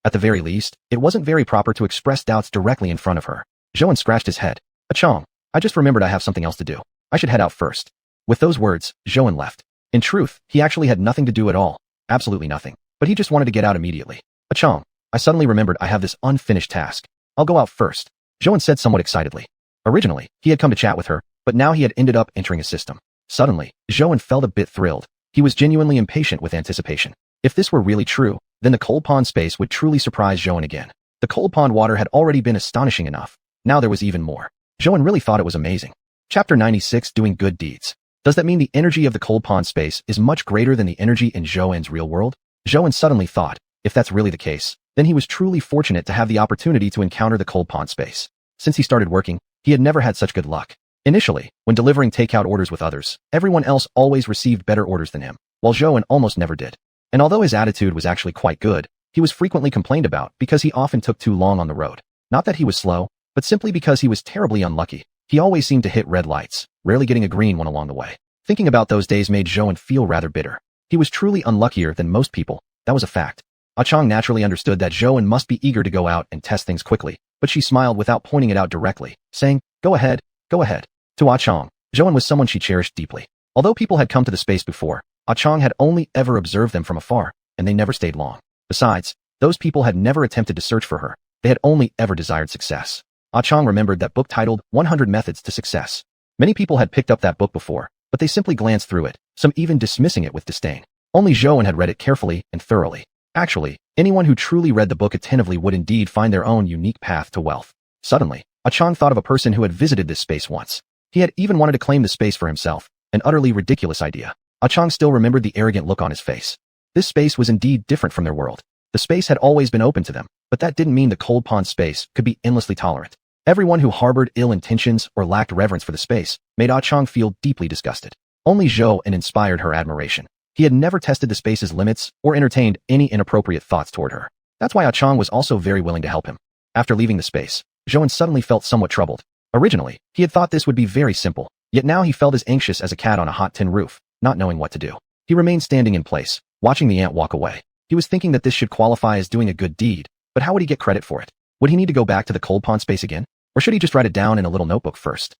At the very least, it wasn't very proper to express doubts directly in front of her. Zhou scratched his head. Chang, I just remembered I have something else to do. I should head out first. With those words, Zhou left. In truth, he actually had nothing to do at all. Absolutely nothing. But he just wanted to get out immediately. Chang, I suddenly remembered I have this unfinished task. I'll go out first. Zhou said somewhat excitedly. Originally, he had come to chat with her, but now he had ended up entering a system. Suddenly, Zhou felt a bit thrilled. He was genuinely impatient with anticipation. If this were really true, then the cold pond space would truly surprise Zhou again. The cold pond water had already been astonishing enough. Now there was even more. Zhou really thought it was amazing. Chapter 96, Doing Good Deeds. Does that mean the energy of the cold pond space is much greater than the energy in Zhouan's real world? Zhouan suddenly thought, if that's really the case, then he was truly fortunate to have the opportunity to encounter the cold pond space. Since he started working, he had never had such good luck. Initially, when delivering takeout orders with others, everyone else always received better orders than him, while Zhouan almost never did. And although his attitude was actually quite good, he was frequently complained about because he often took too long on the road. Not that he was slow, but simply because he was terribly unlucky. He always seemed to hit red lights, rarely getting a green one along the way. Thinking about those days made Zhouan feel rather bitter. He was truly unluckier than most people, that was a fact. Chang naturally understood that Zhouan must be eager to go out and test things quickly, but she smiled without pointing it out directly, saying, go ahead, go ahead. To Chang, Zhouan was someone she cherished deeply. Although people had come to the space before, Chang had only ever observed them from afar, and they never stayed long. Besides, those people had never attempted to search for her. They had only ever desired success. Chang remembered that book titled 100 Methods to Success. Many people had picked up that book before, but they simply glanced through it, some even dismissing it with disdain. Only Zhouan had read it carefully and thoroughly. Actually, anyone who truly read the book attentively would indeed find their own unique path to wealth. Suddenly, Chang thought of a person who had visited this space once. He had even wanted to claim the space for himself, an utterly ridiculous idea. Chang still remembered the arrogant look on his face. This space was indeed different from their world. The space had always been open to them, but that didn't mean the cold pond space could be endlessly tolerant. Everyone who harbored ill intentions or lacked reverence for the space made Chang feel deeply disgusted. Only Zhouan inspired her admiration. He had never tested the space's limits or entertained any inappropriate thoughts toward her. That's why Chang was also very willing to help him. After leaving the space, Zhouan suddenly felt somewhat troubled. Originally, he had thought this would be very simple, yet now he felt as anxious as a cat on a hot tin roof, not knowing what to do. He remained standing in place, watching the ant walk away. He was thinking that this should qualify as doing a good deed, but how would he get credit for it? Would he need to go back to the cold pond space again? Or should he just write it down in a little notebook first?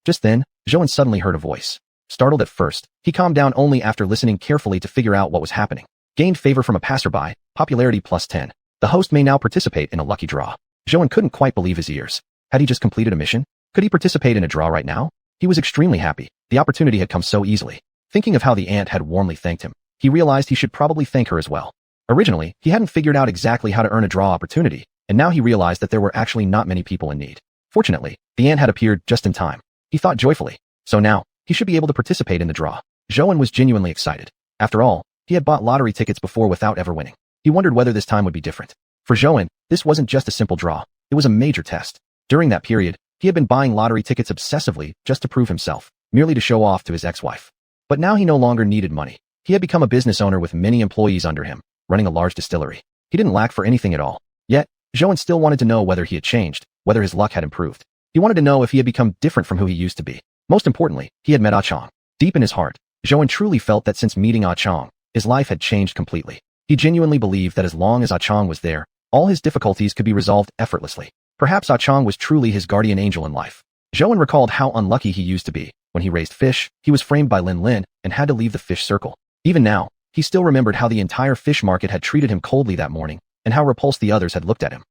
Just then, Zhouan suddenly heard a voice. Startled at first, he calmed down only after listening carefully to figure out what was happening. Gained favor from a passerby, popularity +10. The host may now participate in a lucky draw. Zhouan couldn't quite believe his ears. Had he just completed a mission? Could he participate in a draw right now? He was extremely happy. The opportunity had come so easily. Thinking of how the ant had warmly thanked him, he realized he should probably thank her as well. Originally, he hadn't figured out exactly how to earn a draw opportunity, and now he realized that there were actually not many people in need. Fortunately, the ant had appeared just in time. He thought joyfully. So now, he should be able to participate in the draw. Zhouan was genuinely excited. After all, he had bought lottery tickets before without ever winning. He wondered whether this time would be different. For Zhouan, this wasn't just a simple draw. It was a major test. During that period, he had been buying lottery tickets obsessively just to prove himself, merely to show off to his ex-wife. But now he no longer needed money. He had become a business owner with many employees under him, running a large distillery. He didn't lack for anything at all. Yet, Zhouan still wanted to know whether he had changed, whether his luck had improved. He wanted to know if he had become different from who he used to be. Most importantly, he had met Chang. Deep in his heart, Zhouan truly felt that since meeting Chang, his life had changed completely. He genuinely believed that as long as Chang was there, all his difficulties could be resolved effortlessly. Perhaps Chang was truly his guardian angel in life. Zhouan recalled how unlucky he used to be. When he raised fish, he was framed by Lin Lin and had to leave the fish circle. Even now, he still remembered how the entire fish market had treated him coldly that morning and how repulsed the others had looked at him.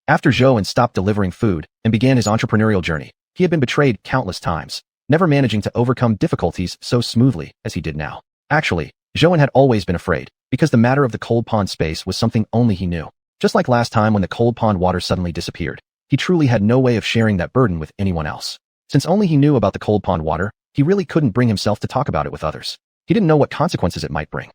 After Zhouan stopped delivering food and began his entrepreneurial journey, he had been betrayed countless times, never managing to overcome difficulties so smoothly as he did now. Actually, Zhouan had always been afraid, because the matter of the cold pond space was something only he knew. Just like last time when the cold pond water suddenly disappeared, he truly had no way of sharing that burden with anyone else. Since only he knew about the cold pond water, he really couldn't bring himself to talk about it with others. He didn't know what consequences it might bring.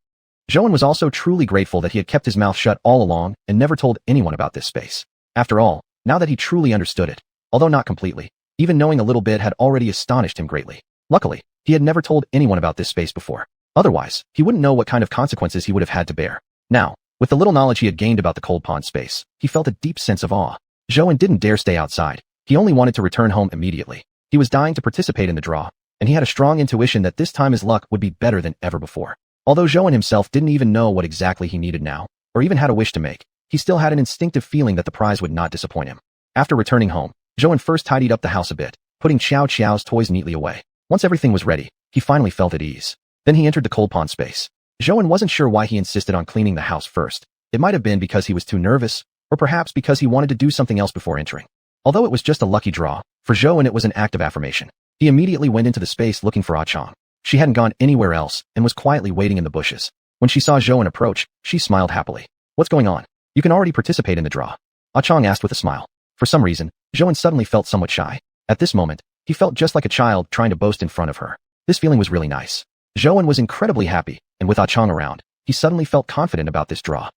Zhouan was also truly grateful that he had kept his mouth shut all along and never told anyone about this space. After all, now that he truly understood it, although not completely, even knowing a little bit had already astonished him greatly. Luckily, he had never told anyone about this space before. Otherwise, he wouldn't know what kind of consequences he would have had to bear. Now, with the little knowledge he had gained about the cold pond space, he felt a deep sense of awe. Zhouan didn't dare stay outside. He only wanted to return home immediately. He was dying to participate in the draw, and he had a strong intuition that this time his luck would be better than ever before. Although Zhouan himself didn't even know what exactly he needed now, or even had a wish to make, he still had an instinctive feeling that the prize would not disappoint him. After returning home, Zhouan first tidied up the house a bit, putting Xiuxiao's toys neatly away. Once everything was ready, he finally felt at ease. Then he entered the cold pond space. Zhouan wasn't sure why he insisted on cleaning the house first. It might have been because he was too nervous, or perhaps because he wanted to do something else before entering. Although it was just a lucky draw, for Zhouan it was an act of affirmation. He immediately went into the space looking for Chang. She hadn't gone anywhere else and was quietly waiting in the bushes. When she saw Zhouan approach, she smiled happily. "What's going on? You can already participate in the draw," Chang asked with a smile. For some reason, Zhouan suddenly felt somewhat shy. At this moment, he felt just like a child trying to boast in front of her. This feeling was really nice. Zhou was incredibly happy, and with Ah Chong around, he suddenly felt confident about this draw.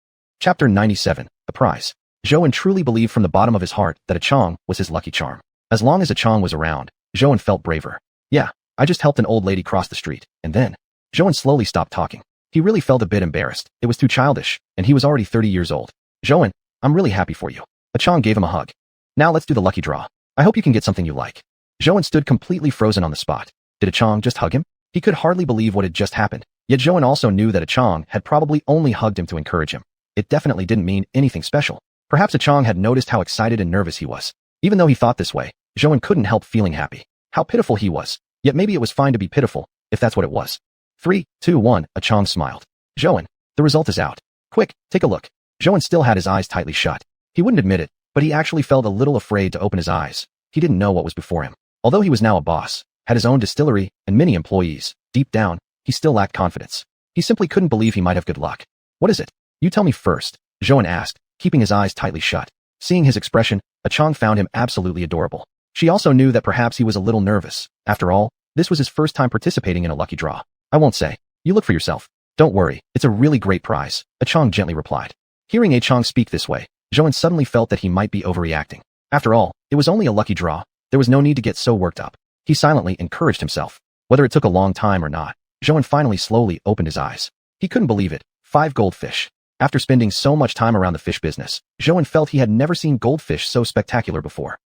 Chapter 97, The Prize. Zhou truly believed from the bottom of his heart that Ah Chong was his lucky charm. As long as Ah Chong was around, Zhou felt braver. Yeah, I just helped an old lady cross the street, and then Zhou slowly stopped talking. He really felt a bit embarrassed. It was too childish, and he was already 30 years old. Zhou, I'm really happy for you. Ah Chong gave him a hug. Now let's do the lucky draw. I hope you can get something you like. Zhou stood completely frozen on the spot. Did Ah Chong just hug him? He could hardly believe what had just happened. Yet Zhou also knew that Ah Chong had probably only hugged him to encourage him. It definitely didn't mean anything special. Perhaps Ah Chong had noticed how excited and nervous he was. Even though he thought this way, Zhou couldn't help feeling happy. How pitiful he was. Yet maybe it was fine to be pitiful, if that's what it was. 3, 2, 1, Ah Chong smiled. Zhou, the result is out. Quick, take a look. Zhou still had his eyes tightly shut. He wouldn't admit it, but he actually felt a little afraid to open his eyes. He didn't know what was before him. Although he was now a boss, had his own distillery, and many employees, deep down, he still lacked confidence. He simply couldn't believe he might have good luck. What is it? You tell me first, Zhou asked, keeping his eyes tightly shut. Seeing his expression, Ah Chong found him absolutely adorable. She also knew that perhaps he was a little nervous. After all, this was his first time participating in a lucky draw. I won't say. You look for yourself. Don't worry, it's a really great prize, Ah Chong gently replied. Hearing Ah Chong speak this way, Zhou suddenly felt that he might be overreacting. After all, it was only a lucky draw. There was no need to get so worked up. He silently encouraged himself. Whether it took a long time or not, Zhou finally slowly opened his eyes. He couldn't believe it. 5 goldfish. After spending so much time around the fish business, Zhou felt he had never seen goldfish so spectacular before.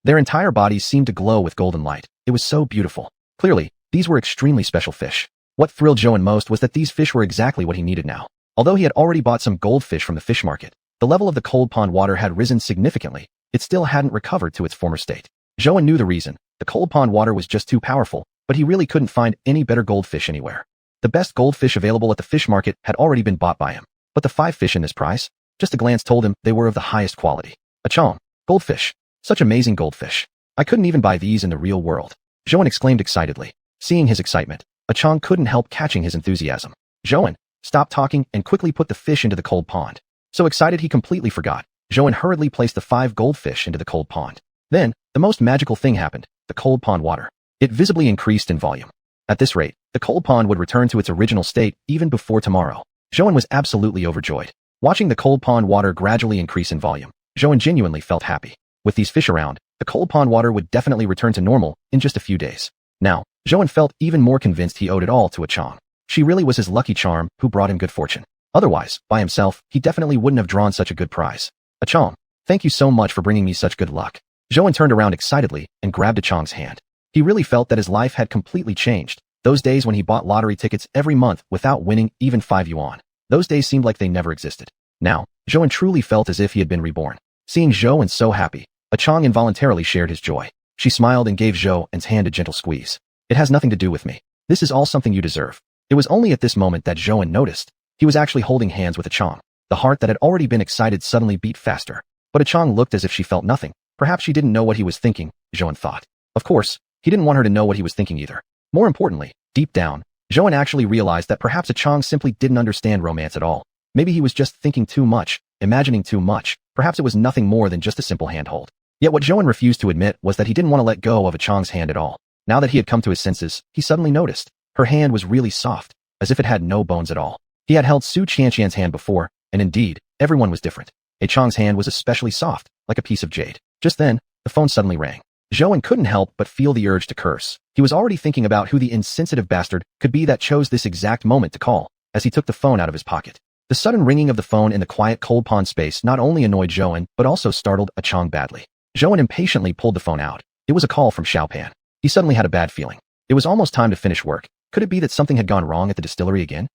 Their entire bodies seemed to glow with golden light. It was so beautiful. Clearly, these were extremely special fish. What thrilled Zhou most was that these fish were exactly what he needed now. Although he had already bought some goldfish from the fish market, the level of the cold pond water had risen significantly. It still hadn't recovered to its former state. Zhou knew the reason. The cold pond water was just too powerful, but he really couldn't find any better goldfish anywhere. The best goldfish available at the fish market had already been bought by him. But the 5 fish in this prize? Just a glance told him they were of the highest quality. Ah Chong, goldfish. Such amazing goldfish. I couldn't even buy these in the real world. Zhou exclaimed excitedly. Seeing his excitement, Ah Chong couldn't help catching his enthusiasm. Zhou stopped talking and quickly put the fish into the cold pond. So excited he completely forgot. Zhou hurriedly placed the 5 goldfish into the cold pond. Then, the most magical thing happened. The cold pond water. It visibly increased in volume. At this rate, the cold pond would return to its original state even before tomorrow. Zhou was absolutely overjoyed. Watching the cold pond water gradually increase in volume, Zhou genuinely felt happy. With these fish around, the cold pond water would definitely return to normal in just a few days. Now, Zhou felt even more convinced he owed it all to Ah Chong. She really was his lucky charm who brought him good fortune. Otherwise, by himself, he definitely wouldn't have drawn such a good prize. Ah Chong, thank you so much for bringing me such good luck. Zhou turned around excitedly and grabbed Ah Chong's hand. He really felt that his life had completely changed. Those days when he bought lottery tickets every month without winning even 5 yuan. Those days seemed like they never existed. Now, Zhou truly felt as if he had been reborn. Seeing Zhou so happy, Ah Chong involuntarily shared his joy. She smiled and gave Zhou's hand a gentle squeeze. It has nothing to do with me. This is all something you deserve. It was only at this moment that Zhou noticed. He was actually holding hands with Ah Chong. The heart that had already been excited suddenly beat faster. But Ah Chong looked as if she felt nothing. Perhaps she didn't know what he was thinking, Zhou thought. Of course, he didn't want her to know what he was thinking either. More importantly, deep down, Zhou actually realized that perhaps Ah Chong simply didn't understand romance at all. Maybe he was just thinking too much, imagining too much. Perhaps it was nothing more than just a simple handhold. Yet what Zhou refused to admit was that he didn't want to let go of Ah Chong's hand at all. Now that he had come to his senses, he suddenly noticed. Her hand was really soft, as if it had no bones at all. He had held xiuxian's hand before, and indeed, everyone was different. Ah Chong's hand was especially soft, like a piece of jade. Just then, the phone suddenly rang. Zhou couldn't help but feel the urge to curse. He was already thinking about who the insensitive bastard could be that chose this exact moment to call, as he took the phone out of his pocket. The sudden ringing of the phone in the quiet cold pond space not only annoyed Zhou, but also startled Ah Chong badly. Zhou impatiently pulled the phone out. It was a call from Xiaopan. He suddenly had a bad feeling. It was almost time to finish work. Could it be that something had gone wrong at the distillery again?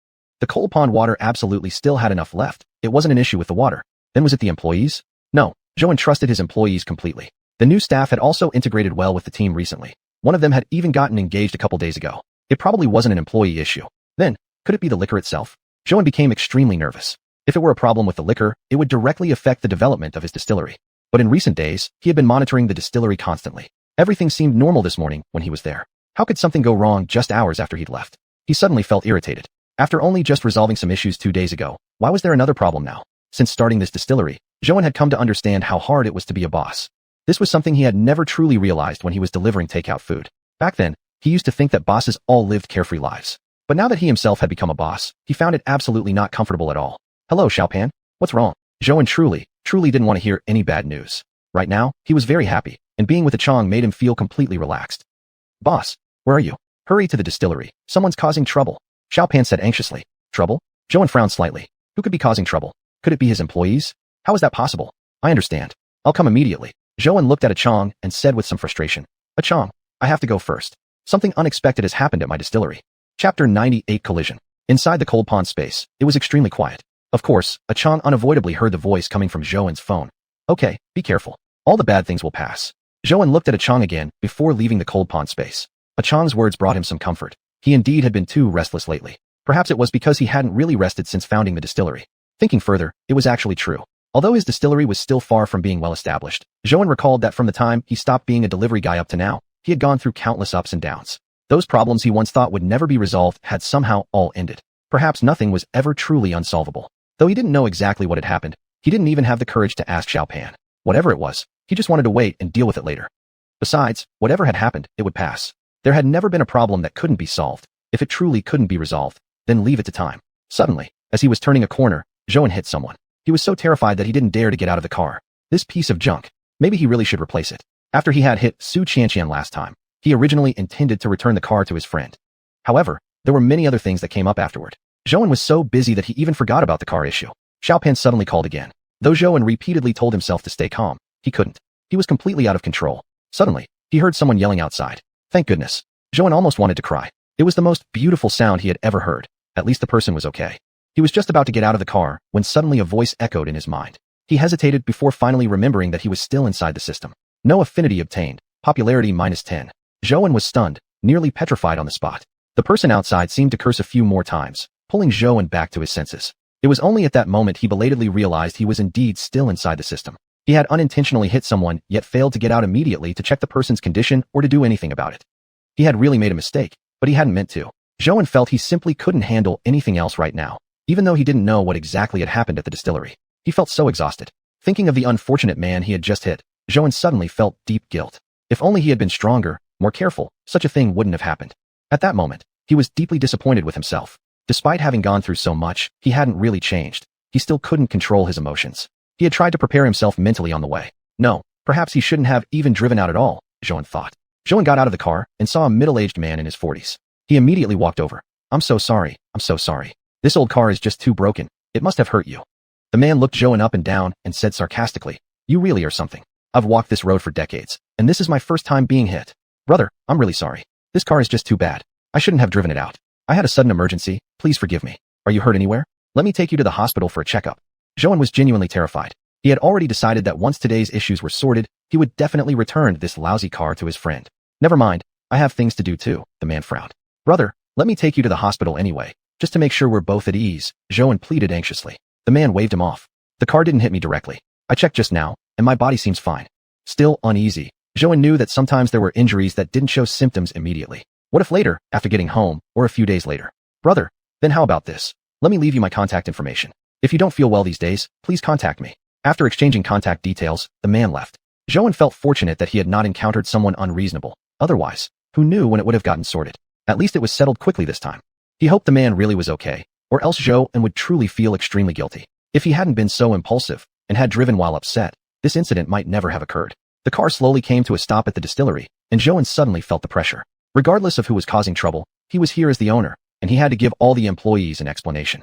The cold pond water absolutely still had enough left. It wasn't an issue with the water. Then was it the employees? No, Zhou trusted his employees completely. The new staff had also integrated well with the team recently. One of them had even gotten engaged a couple days ago. It probably wasn't an employee issue. Then, could it be the liquor itself? Zhou became extremely nervous. If it were a problem with the liquor, it would directly affect the development of his distillery. But in recent days, he had been monitoring the distillery constantly. Everything seemed normal this morning when he was there. How could something go wrong just hours after he'd left? He suddenly felt irritated. After only just resolving some issues 2 days ago, why was there another problem now? Since starting this distillery, Zhou had come to understand how hard it was to be a boss. This was something he had never truly realized when he was delivering takeout food. Back then, He used to think that bosses all lived carefree lives. But now that he himself had become a boss, he found it absolutely not comfortable at all. Hello, Xiaopan. What's wrong? Zhou truly didn't want to hear any bad news. Right now, he was very happy, and being with the Chong made him feel completely relaxed. Boss, where are you? Hurry to the distillery. Someone's causing trouble. Xiaopan said anxiously. Trouble? Zhou frowned slightly. Who could be causing trouble? Could it be his employees? How is that possible? I understand. I'll come immediately. Zhou looked at a Chong and said with some frustration. A Chong, I have to go first. Something unexpected has happened at my distillery. Chapter 98 Collision. Inside the cold pond space, it was extremely quiet. Of course, a Chong unavoidably heard the voice coming from Zhou's phone. Okay, be careful. All the bad things will pass. Zhou looked at a Chong again before leaving the cold pond space. A Chong's words brought him some comfort. He indeed had been too restless lately. Perhaps it was because he hadn't really rested since founding the distillery. Thinking further, it was actually true. Although his distillery was still far from being well established, Zhou recalled that from the time he stopped being a delivery guy up to now, he had gone through countless ups and downs. Those problems he once thought would never be resolved had somehow all ended. Perhaps nothing was ever truly unsolvable. Though he didn't know exactly what had happened, he didn't even have the courage to ask Xiaopan. Whatever it was, he just wanted to wait and deal with it later. Besides, whatever had happened, it would pass. There had never been a problem that couldn't be solved. If it truly couldn't be resolved, then leave it to time. Suddenly, as he was turning a corner, Zhou hit someone. He was so terrified that he didn't dare to get out of the car. This piece of junk. Maybe he really should replace it. After he had hit xiuxian last time, he originally intended to return the car to his friend. However, there were many other things that came up afterward. Zhou was so busy that he even forgot about the car issue. Xiaopan suddenly called again. Though Zhou repeatedly told himself to stay calm, he couldn't. He was completely out of control. Suddenly, he heard someone yelling outside. Thank goodness. Zhou almost wanted to cry. It was the most beautiful sound he had ever heard. At least the person was okay. He was just about to get out of the car when suddenly a voice echoed in his mind. He hesitated before finally remembering that he was still inside the system. No affinity obtained. Popularity -10. Zhou was stunned, nearly petrified on the spot. The person outside seemed to curse a few more times, pulling Zhou back to his senses. It was only at that moment he belatedly realized he was indeed still inside the system. He had unintentionally hit someone, yet failed to get out immediately to check the person's condition or to do anything about it. He had really made a mistake, but he hadn't meant to. Zhou felt he simply couldn't handle anything else right now. Even though he didn't know what exactly had happened at the distillery, he felt so exhausted. Thinking of the unfortunate man he had just hit, Zhou suddenly felt deep guilt. If only he had been stronger, more careful, such a thing wouldn't have happened. At that moment, he was deeply disappointed with himself. Despite having gone through so much, he hadn't really changed. He still couldn't control his emotions. He had tried to prepare himself mentally on the way. No, perhaps he shouldn't have even driven out at all, Zhou thought. Zhou got out of the car and saw a middle-aged man in his 40s. He immediately walked over. I'm so sorry. This old car is just too broken. It must have hurt you. The man looked Zhou up and down and said sarcastically, you really are something. I've walked this road for decades, and this is my first time being hit. Brother, I'm really sorry. This car is just too bad. I shouldn't have driven it out. I had a sudden emergency. Please forgive me. Are you hurt anywhere? Let me take you to the hospital for a checkup. Zhou was genuinely terrified. He had already decided that once today's issues were sorted, he would definitely return this lousy car to his friend. Never mind. I have things to do too, the man frowned. Brother, let me take you to the hospital anyway, just to make sure we're both at ease, Zhou pleaded anxiously. The man waved him off. The car didn't hit me directly. I checked just now, and my body seems fine. Still uneasy, Zhou knew that sometimes there were injuries that didn't show symptoms immediately. What if later, after getting home, or a few days later? Brother, then how about this? Let me leave you my contact information. If you don't feel well these days, please contact me. After exchanging contact details, the man left. Zhou felt fortunate that he had not encountered someone unreasonable. Otherwise, who knew when it would have gotten sorted? At least it was settled quickly this time. He hoped the man really was okay, or else Zhou would truly feel extremely guilty. If he hadn't been so impulsive, and had driven while upset, this incident might never have occurred. The car slowly came to a stop at the distillery, and Zhou suddenly felt the pressure. Regardless of who was causing trouble, he was here as the owner, and he had to give all the employees an explanation.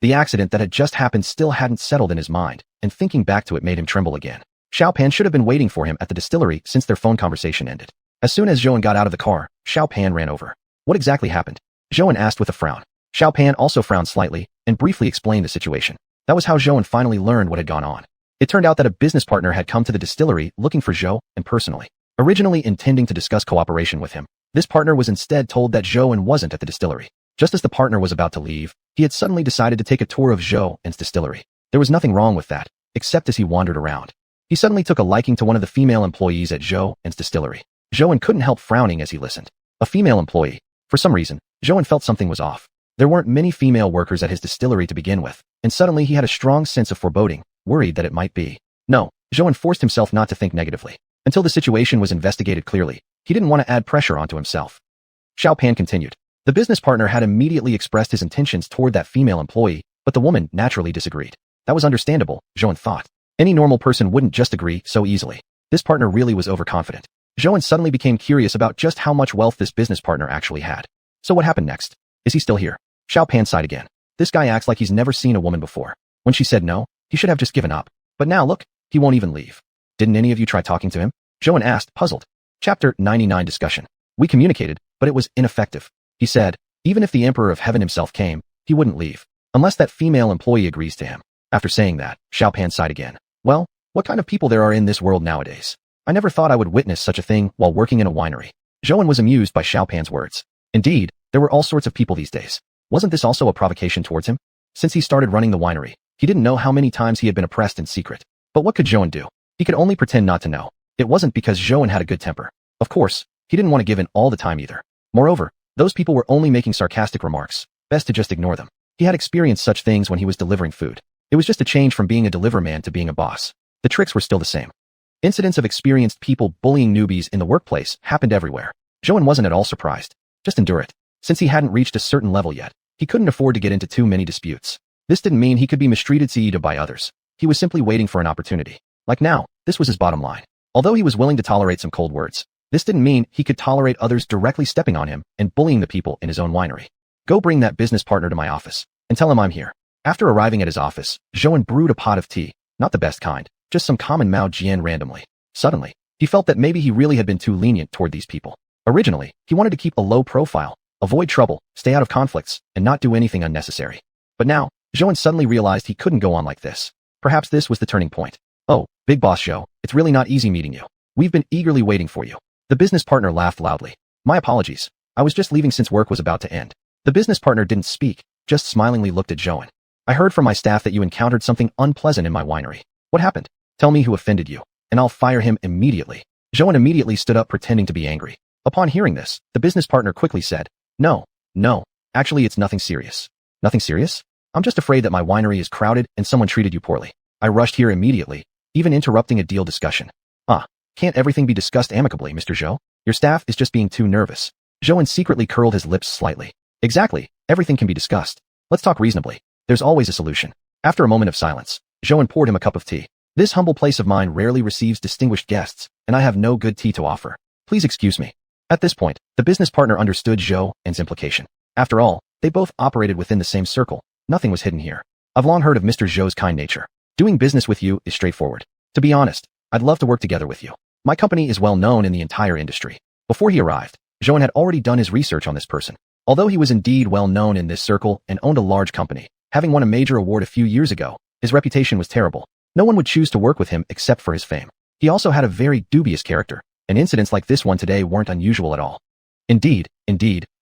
The accident that had just happened still hadn't settled in his mind, and thinking back to it made him tremble again. Xiaopan should have been waiting for him at the distillery since their phone conversation ended. As soon as Zhou got out of the car, Xiaopan ran over. What exactly happened? Zhou asked with a frown. Xiaopan also frowned slightly, and briefly explained the situation. That was how Zhou finally learned what had gone on. It turned out that a business partner had come to the distillery looking for Zhou personally. Originally intending to discuss cooperation with him, this partner was instead told that Zhou wasn't at the distillery. Just as the partner was about to leave, he had suddenly decided to take a tour of Zhou's distillery. There was nothing wrong with that, except as he wandered around. He suddenly took a liking to one of the female employees at Zhou's distillery. Zhou couldn't help frowning as he listened. A female employee. For some reason, Zhou felt something was off. There weren't many female workers at his distillery to begin with, and suddenly he had a strong sense of foreboding, worried that it might be. No, Zhou forced himself not to think negatively. Until the situation was investigated clearly, he didn't want to add pressure onto himself. Xiao Pan continued. The business partner had immediately expressed his intentions toward that female employee, but the woman naturally disagreed. That was understandable, Zhou thought. Any normal person wouldn't just agree so easily. This partner really was overconfident. Zhou suddenly became curious about just how much wealth this business partner actually had. So what happened next? Is he still here? Xiao Pan sighed again. This guy acts like he's never seen a woman before. When she said no, he should have just given up. But now look, he won't even leave. Didn't any of you try talking to him? Zhou asked, puzzled. Chapter 99 Discussion. We communicated, but it was ineffective. He said, even if the Emperor of Heaven himself came, he wouldn't leave. Unless that female employee agrees to him. After saying that, Xiao Pan sighed again. Well, what kind of people there are in this world nowadays? I never thought I would witness such a thing while working in a winery. Zhou was amused by Xiao Pan's words. Indeed, there were all sorts of people these days. Wasn't this also a provocation towards him? Since he started running the winery, he didn't know how many times he had been oppressed in secret. But what could Zhou do? He could only pretend not to know. It wasn't because Zhou had a good temper. Of course, he didn't want to give in all the time either. Moreover, those people were only making sarcastic remarks. Best to just ignore them. He had experienced such things when he was delivering food. It was just a change from being a deliverman to being a boss. The tricks were still the same. Incidents of experienced people bullying newbies in the workplace happened everywhere. Zhou wasn't at all surprised. Just endure it. Since he hadn't reached a certain level yet, he couldn't afford to get into too many disputes. This didn't mean he could be mistreated by others. He was simply waiting for an opportunity. Like now, this was his bottom line. Although he was willing to tolerate some cold words, this didn't mean he could tolerate others directly stepping on him and bullying the people in his own winery. Go bring that business partner to my office and tell him I'm here. After arriving at his office, Zhou brewed a pot of tea, not the best kind, just some common Mao Jian randomly. Suddenly, he felt that maybe he really had been too lenient toward these people. Originally, he wanted to keep a low profile, avoid trouble, stay out of conflicts, and not do anything unnecessary. But now, Zhou suddenly realized he couldn't go on like this. Perhaps this was the turning point. Oh, Big Boss Zhou, it's really not easy meeting you. We've been eagerly waiting for you. The business partner laughed loudly. My apologies. I was just leaving since work was about to end. The business partner didn't speak, just smilingly looked at Zhou. I heard from my staff that you encountered something unpleasant in my winery. What happened? Tell me who offended you, and I'll fire him immediately. Zhou immediately stood up pretending to be angry. Upon hearing this, the business partner quickly said, No, actually it's nothing serious. Nothing serious? I'm just afraid that my winery is crowded and someone treated you poorly. I rushed here immediately, even interrupting a deal discussion. Can't everything be discussed amicably, Mr. Zhou? Your staff is just being too nervous. Zhou secretly curled his lips slightly. Exactly, everything can be discussed. Let's talk reasonably. There's always a solution. After a moment of silence, Zhou poured him a cup of tea. This humble place of mine rarely receives distinguished guests, and I have no good tea to offer. Please excuse me. At this point, the business partner understood Zhou's implication. After all, they both operated within the same circle. Nothing was hidden here. I've long heard of Mr. Zhou's kind nature. Doing business with you is straightforward. To be honest, I'd love to work together with you. My company is well known in the entire industry. Before he arrived, Zhou had already done his research on this person. Although he was indeed well known in this circle and owned a large company, having won a major award a few years ago, his reputation was terrible. No one would choose to work with him except for his fame. He also had a very dubious character, and incidents like this one today weren't unusual at all. Indeed,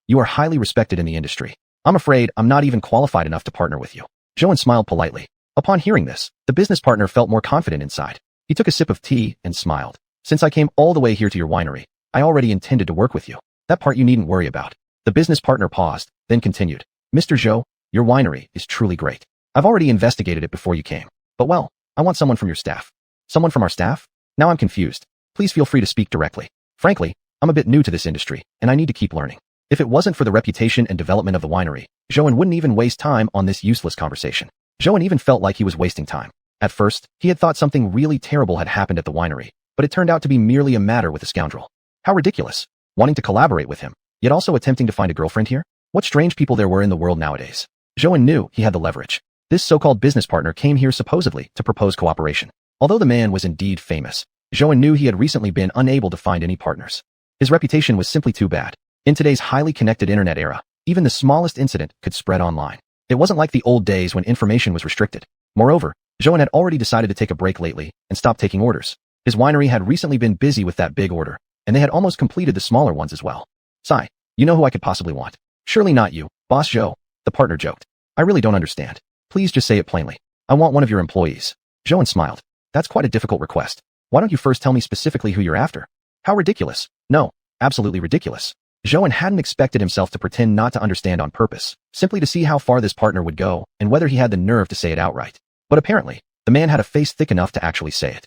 you are highly respected in the industry. I'm afraid I'm not even qualified enough to partner with you. Zhou smiled politely. Upon hearing this, the business partner felt more confident inside. He took a sip of tea and smiled. Since I came all the way here to your winery, I already intended to work with you. That part you needn't worry about. The business partner paused, then continued. Mr. Zhou, your winery is truly great. I've already investigated it before you came. But well, I want someone from your staff. Someone from our staff? Now I'm confused. Please feel free to speak directly. Frankly, I'm a bit new to this industry, and I need to keep learning. If it wasn't for the reputation and development of the winery, Zhou wouldn't even waste time on this useless conversation. Zhou even felt like he was wasting time. At first, he had thought something really terrible had happened at the winery, but it turned out to be merely a matter with a scoundrel. How ridiculous. Wanting to collaborate with him, yet also attempting to find a girlfriend here? What strange people there were in the world nowadays. Zhou knew he had the leverage. This so-called business partner came here supposedly to propose cooperation. Although the man was indeed famous, Zhou knew he had recently been unable to find any partners. His reputation was simply too bad. In today's highly connected internet era, even the smallest incident could spread online. It wasn't like the old days when information was restricted. Moreover, Zhou had already decided to take a break lately and stop taking orders. His winery had recently been busy with that big order, and they had almost completed the smaller ones as well. Sigh, you know who I could possibly want? Surely not you, Boss Zhou, the partner joked. I really don't understand. Please just say it plainly. I want one of your employees. Zhou smiled. That's quite a difficult request. Why don't you first tell me specifically who you're after? How ridiculous. No, absolutely ridiculous. Zhou hadn't expected himself to pretend not to understand on purpose, simply to see how far this partner would go and whether he had the nerve to say it outright. But apparently, the man had a face thick enough to actually say it.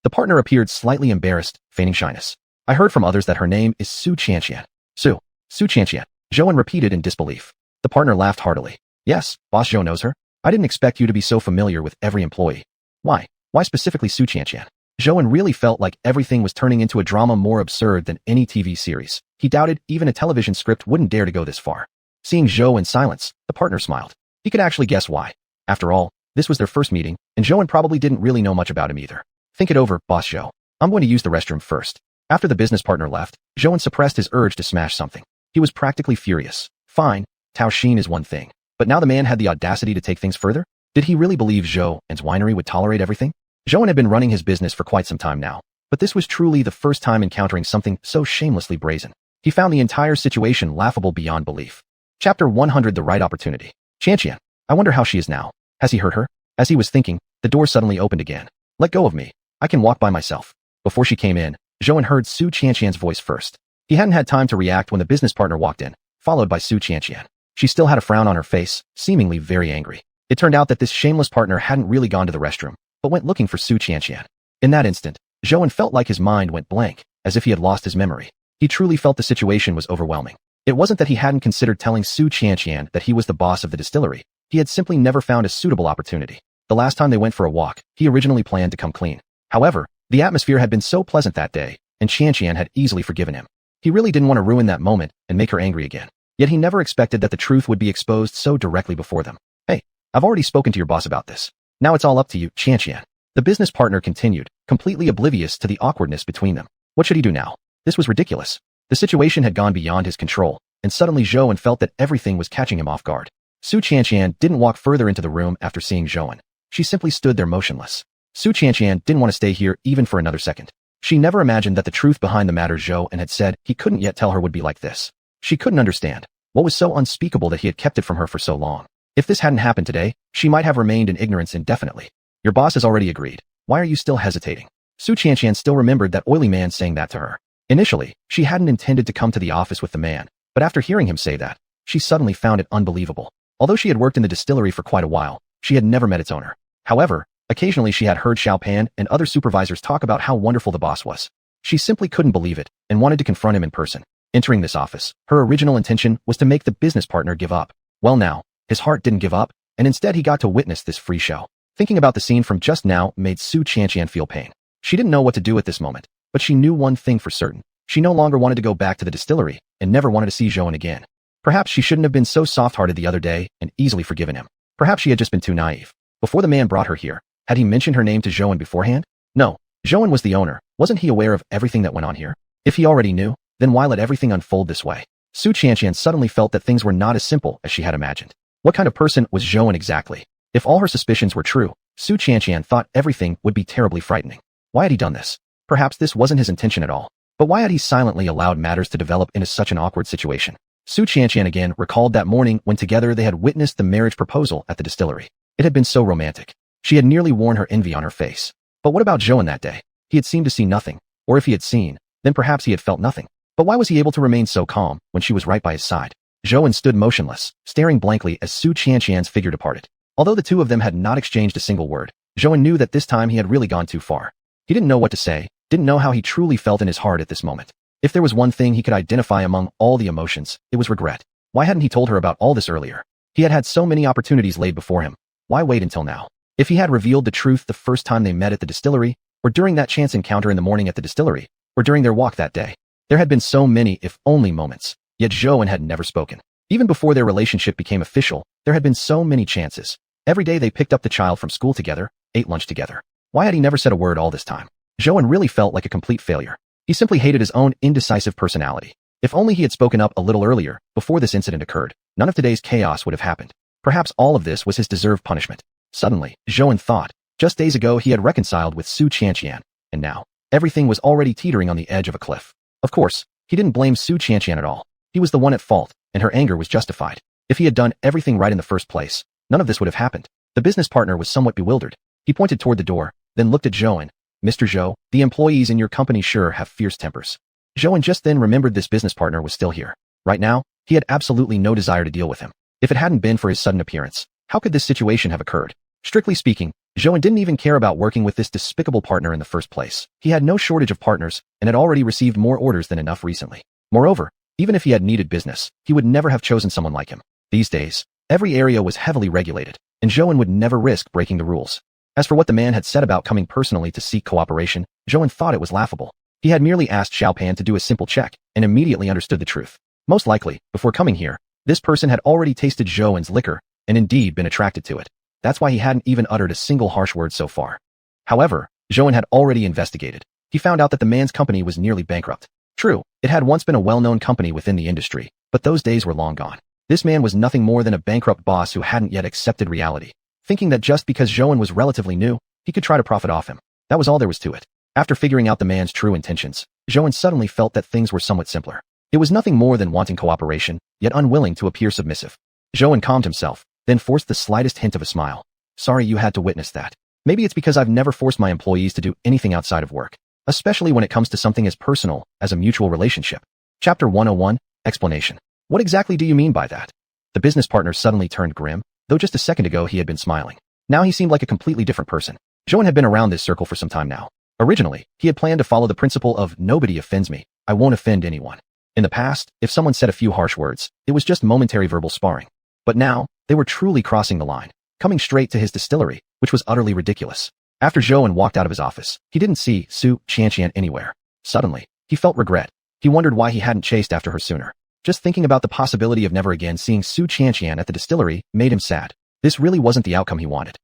The partner appeared slightly embarrassed, feigning shyness. I heard from others that her name is xiuxian. Su. Xiuxian, Zhou repeated in disbelief. The partner laughed heartily. Yes, Boss Zhou knows her. I didn't expect you to be so familiar with every employee. Why? Why specifically Xiuxian? Zhou really felt like everything was turning into a drama more absurd than any TV series. He doubted even a television script wouldn't dare to go this far. Seeing Zhou in silence, the partner smiled. He could actually guess why. After all, this was their first meeting, and Zhou probably didn't really know much about him either. Think it over, Boss Zhou. I'm going to use the restroom first. After the business partner left, Zhou suppressed his urge to smash something. He was practically furious. Fine, Tao Xin is one thing. But now the man had the audacity to take things further? Did he really believe Zhou and's winery would tolerate everything? Zhou had been running his business for quite some time now, but this was truly the first time encountering something so shamelessly brazen. He found the entire situation laughable beyond belief. Chapter 100 The Right Opportunity. Xiuxian, I wonder how she is now. Has he hurt her? As he was thinking, the door suddenly opened again. Let go of me. I can walk by myself. Before she came in, Zhou heard Xiuxian's voice first. He hadn't had time to react when the business partner walked in, followed by Xiuxian. She still had a frown on her face, seemingly very angry. It turned out that this shameless partner hadn't really gone to the restroom, but went looking for Xiuxian. In that instant, Zhou felt like his mind went blank, as if he had lost his memory. He truly felt the situation was overwhelming. It wasn't that he hadn't considered telling Xiuxian that he was the boss of the distillery. He had simply never found a suitable opportunity. The last time they went for a walk, he originally planned to come clean. However, the atmosphere had been so pleasant that day, and Xiuxian had easily forgiven him. He really didn't want to ruin that moment and make her angry again. Yet he never expected that the truth would be exposed so directly before them. Hey, I've already spoken to your boss about this. Now it's all up to you, Xiuxian. The business partner continued, completely oblivious to the awkwardness between them. What should he do now? This was ridiculous. The situation had gone beyond his control, and suddenly Zhou felt that everything was catching him off guard. Xiuxian didn't walk further into the room after seeing Zhou. She simply stood there motionless. Xiuxian didn't want to stay here even for another second. She never imagined that the truth behind the matter Zhou had said he couldn't yet tell her would be like this. She couldn't understand what was so unspeakable that he had kept it from her for so long. If this hadn't happened today, she might have remained in ignorance indefinitely. Your boss has already agreed. Why are you still hesitating? Xiuxian still remembered that oily man saying that to her. Initially, she hadn't intended to come to the office with the man, but after hearing him say that, she suddenly found it unbelievable. Although she had worked in the distillery for quite a while, she had never met its owner. However, occasionally she had heard Xiao Pan and other supervisors talk about how wonderful the boss was. She simply couldn't believe it and wanted to confront him in person. Entering this office, her original intention was to make the business partner give up. Well now, his heart didn't give up, and instead he got to witness this free show. Thinking about the scene from just now made Xiuxian feel pain. She didn't know what to do at this moment, but she knew one thing for certain. She no longer wanted to go back to the distillery and never wanted to see Zhou again. Perhaps she shouldn't have been so soft-hearted the other day and easily forgiven him. Perhaps she had just been too naive. Before the man brought her here, had he mentioned her name to Zhou beforehand? No. Zhou was the owner. Wasn't he aware of everything that went on here? If he already knew, then why let everything unfold this way? Xiuxian suddenly felt that things were not as simple as she had imagined. What kind of person was Zhou exactly? If all her suspicions were true, Xiuxian thought everything would be terribly frightening. Why had he done this? Perhaps this wasn't his intention at all. But why had he silently allowed matters to develop into such an awkward situation? Xiuxian again recalled that morning when together they had witnessed the marriage proposal at the distillery. It had been so romantic. She had nearly worn her envy on her face. But what about Zhou that day? He had seemed to see nothing. Or if he had seen, then perhaps he had felt nothing. But why was he able to remain so calm when she was right by his side? Zhou stood motionless, staring blankly as Xiuxian's figure departed. Although the two of them had not exchanged a single word, Zhou knew that this time he had really gone too far. He didn't know what to say, didn't know how he truly felt in his heart at this moment. If there was one thing he could identify among all the emotions, it was regret. Why hadn't he told her about all this earlier? He had had so many opportunities laid before him. Why wait until now? If he had revealed the truth the first time they met at the distillery, or during that chance encounter in the morning at the distillery, or during their walk that day, there had been so many if only moments, yet Zhou had never spoken. Even before their relationship became official, there had been so many chances. Every day they picked up the child from school together, ate lunch together. Why had he never said a word all this time? Zhou really felt like a complete failure. He simply hated his own indecisive personality. If only he had spoken up a little earlier, before this incident occurred, none of today's chaos would have happened. Perhaps all of this was his deserved punishment. Suddenly, Zhou thought, just days ago he had reconciled with Xiuxian, and now, everything was already teetering on the edge of a cliff. Of course, he didn't blame Xiuxian at all. He was the one at fault, and her anger was justified. If he had done everything right in the first place, none of this would have happened. The business partner was somewhat bewildered. He pointed toward the door, then looked at Zhou. Mr. Zhou, the employees in your company sure have fierce tempers. Zhou just then remembered this business partner was still here. Right now, he had absolutely no desire to deal with him. If it hadn't been for his sudden appearance, how could this situation have occurred? Strictly speaking, Zhou didn't even care about working with this despicable partner in the first place. He had no shortage of partners and had already received more orders than enough recently. Moreover, Even if he had needed business, he would never have chosen someone like him. These days, every area was heavily regulated, and Zhou would never risk breaking the rules. As for what the man had said about coming personally to seek cooperation, Zhou thought it was laughable. He had merely asked Xiao Pan to do a simple check, and immediately understood the truth. Most likely, before coming here, this person had already tasted Zhou's liquor, and indeed been attracted to it. That's why he hadn't even uttered a single harsh word so far. However, Zhou had already investigated. He found out that the man's company was nearly bankrupt. True, it had once been a well-known company within the industry, but those days were long gone. This man was nothing more than a bankrupt boss who hadn't yet accepted reality, thinking that just because Zhou was relatively new, he could try to profit off him. That was all there was to it. After figuring out the man's true intentions, Zhou suddenly felt that things were somewhat simpler. It was nothing more than wanting cooperation, yet unwilling to appear submissive. Zhou calmed himself, then forced the slightest hint of a smile. Sorry you had to witness that. Maybe it's because I've never forced my employees to do anything outside of work, especially when it comes to something as personal as a mutual relationship. Chapter 101, Explanation. What exactly do you mean by that? The business partner suddenly turned grim, though just a second ago he had been smiling. Now he seemed like a completely different person. Zhou had been around this circle for some time now. Originally, he had planned to follow the principle of nobody offends me, I won't offend anyone. In the past, if someone said a few harsh words, it was just momentary verbal sparring. But now, they were truly crossing the line, coming straight to his distillery, which was utterly ridiculous. After Zhou walked out of his office, he didn't see Xiuxian anywhere. Suddenly, he felt regret. He wondered why he hadn't chased after her sooner. Just thinking about the possibility of never again seeing Xiuxian at the distillery made him sad. This really wasn't the outcome he wanted.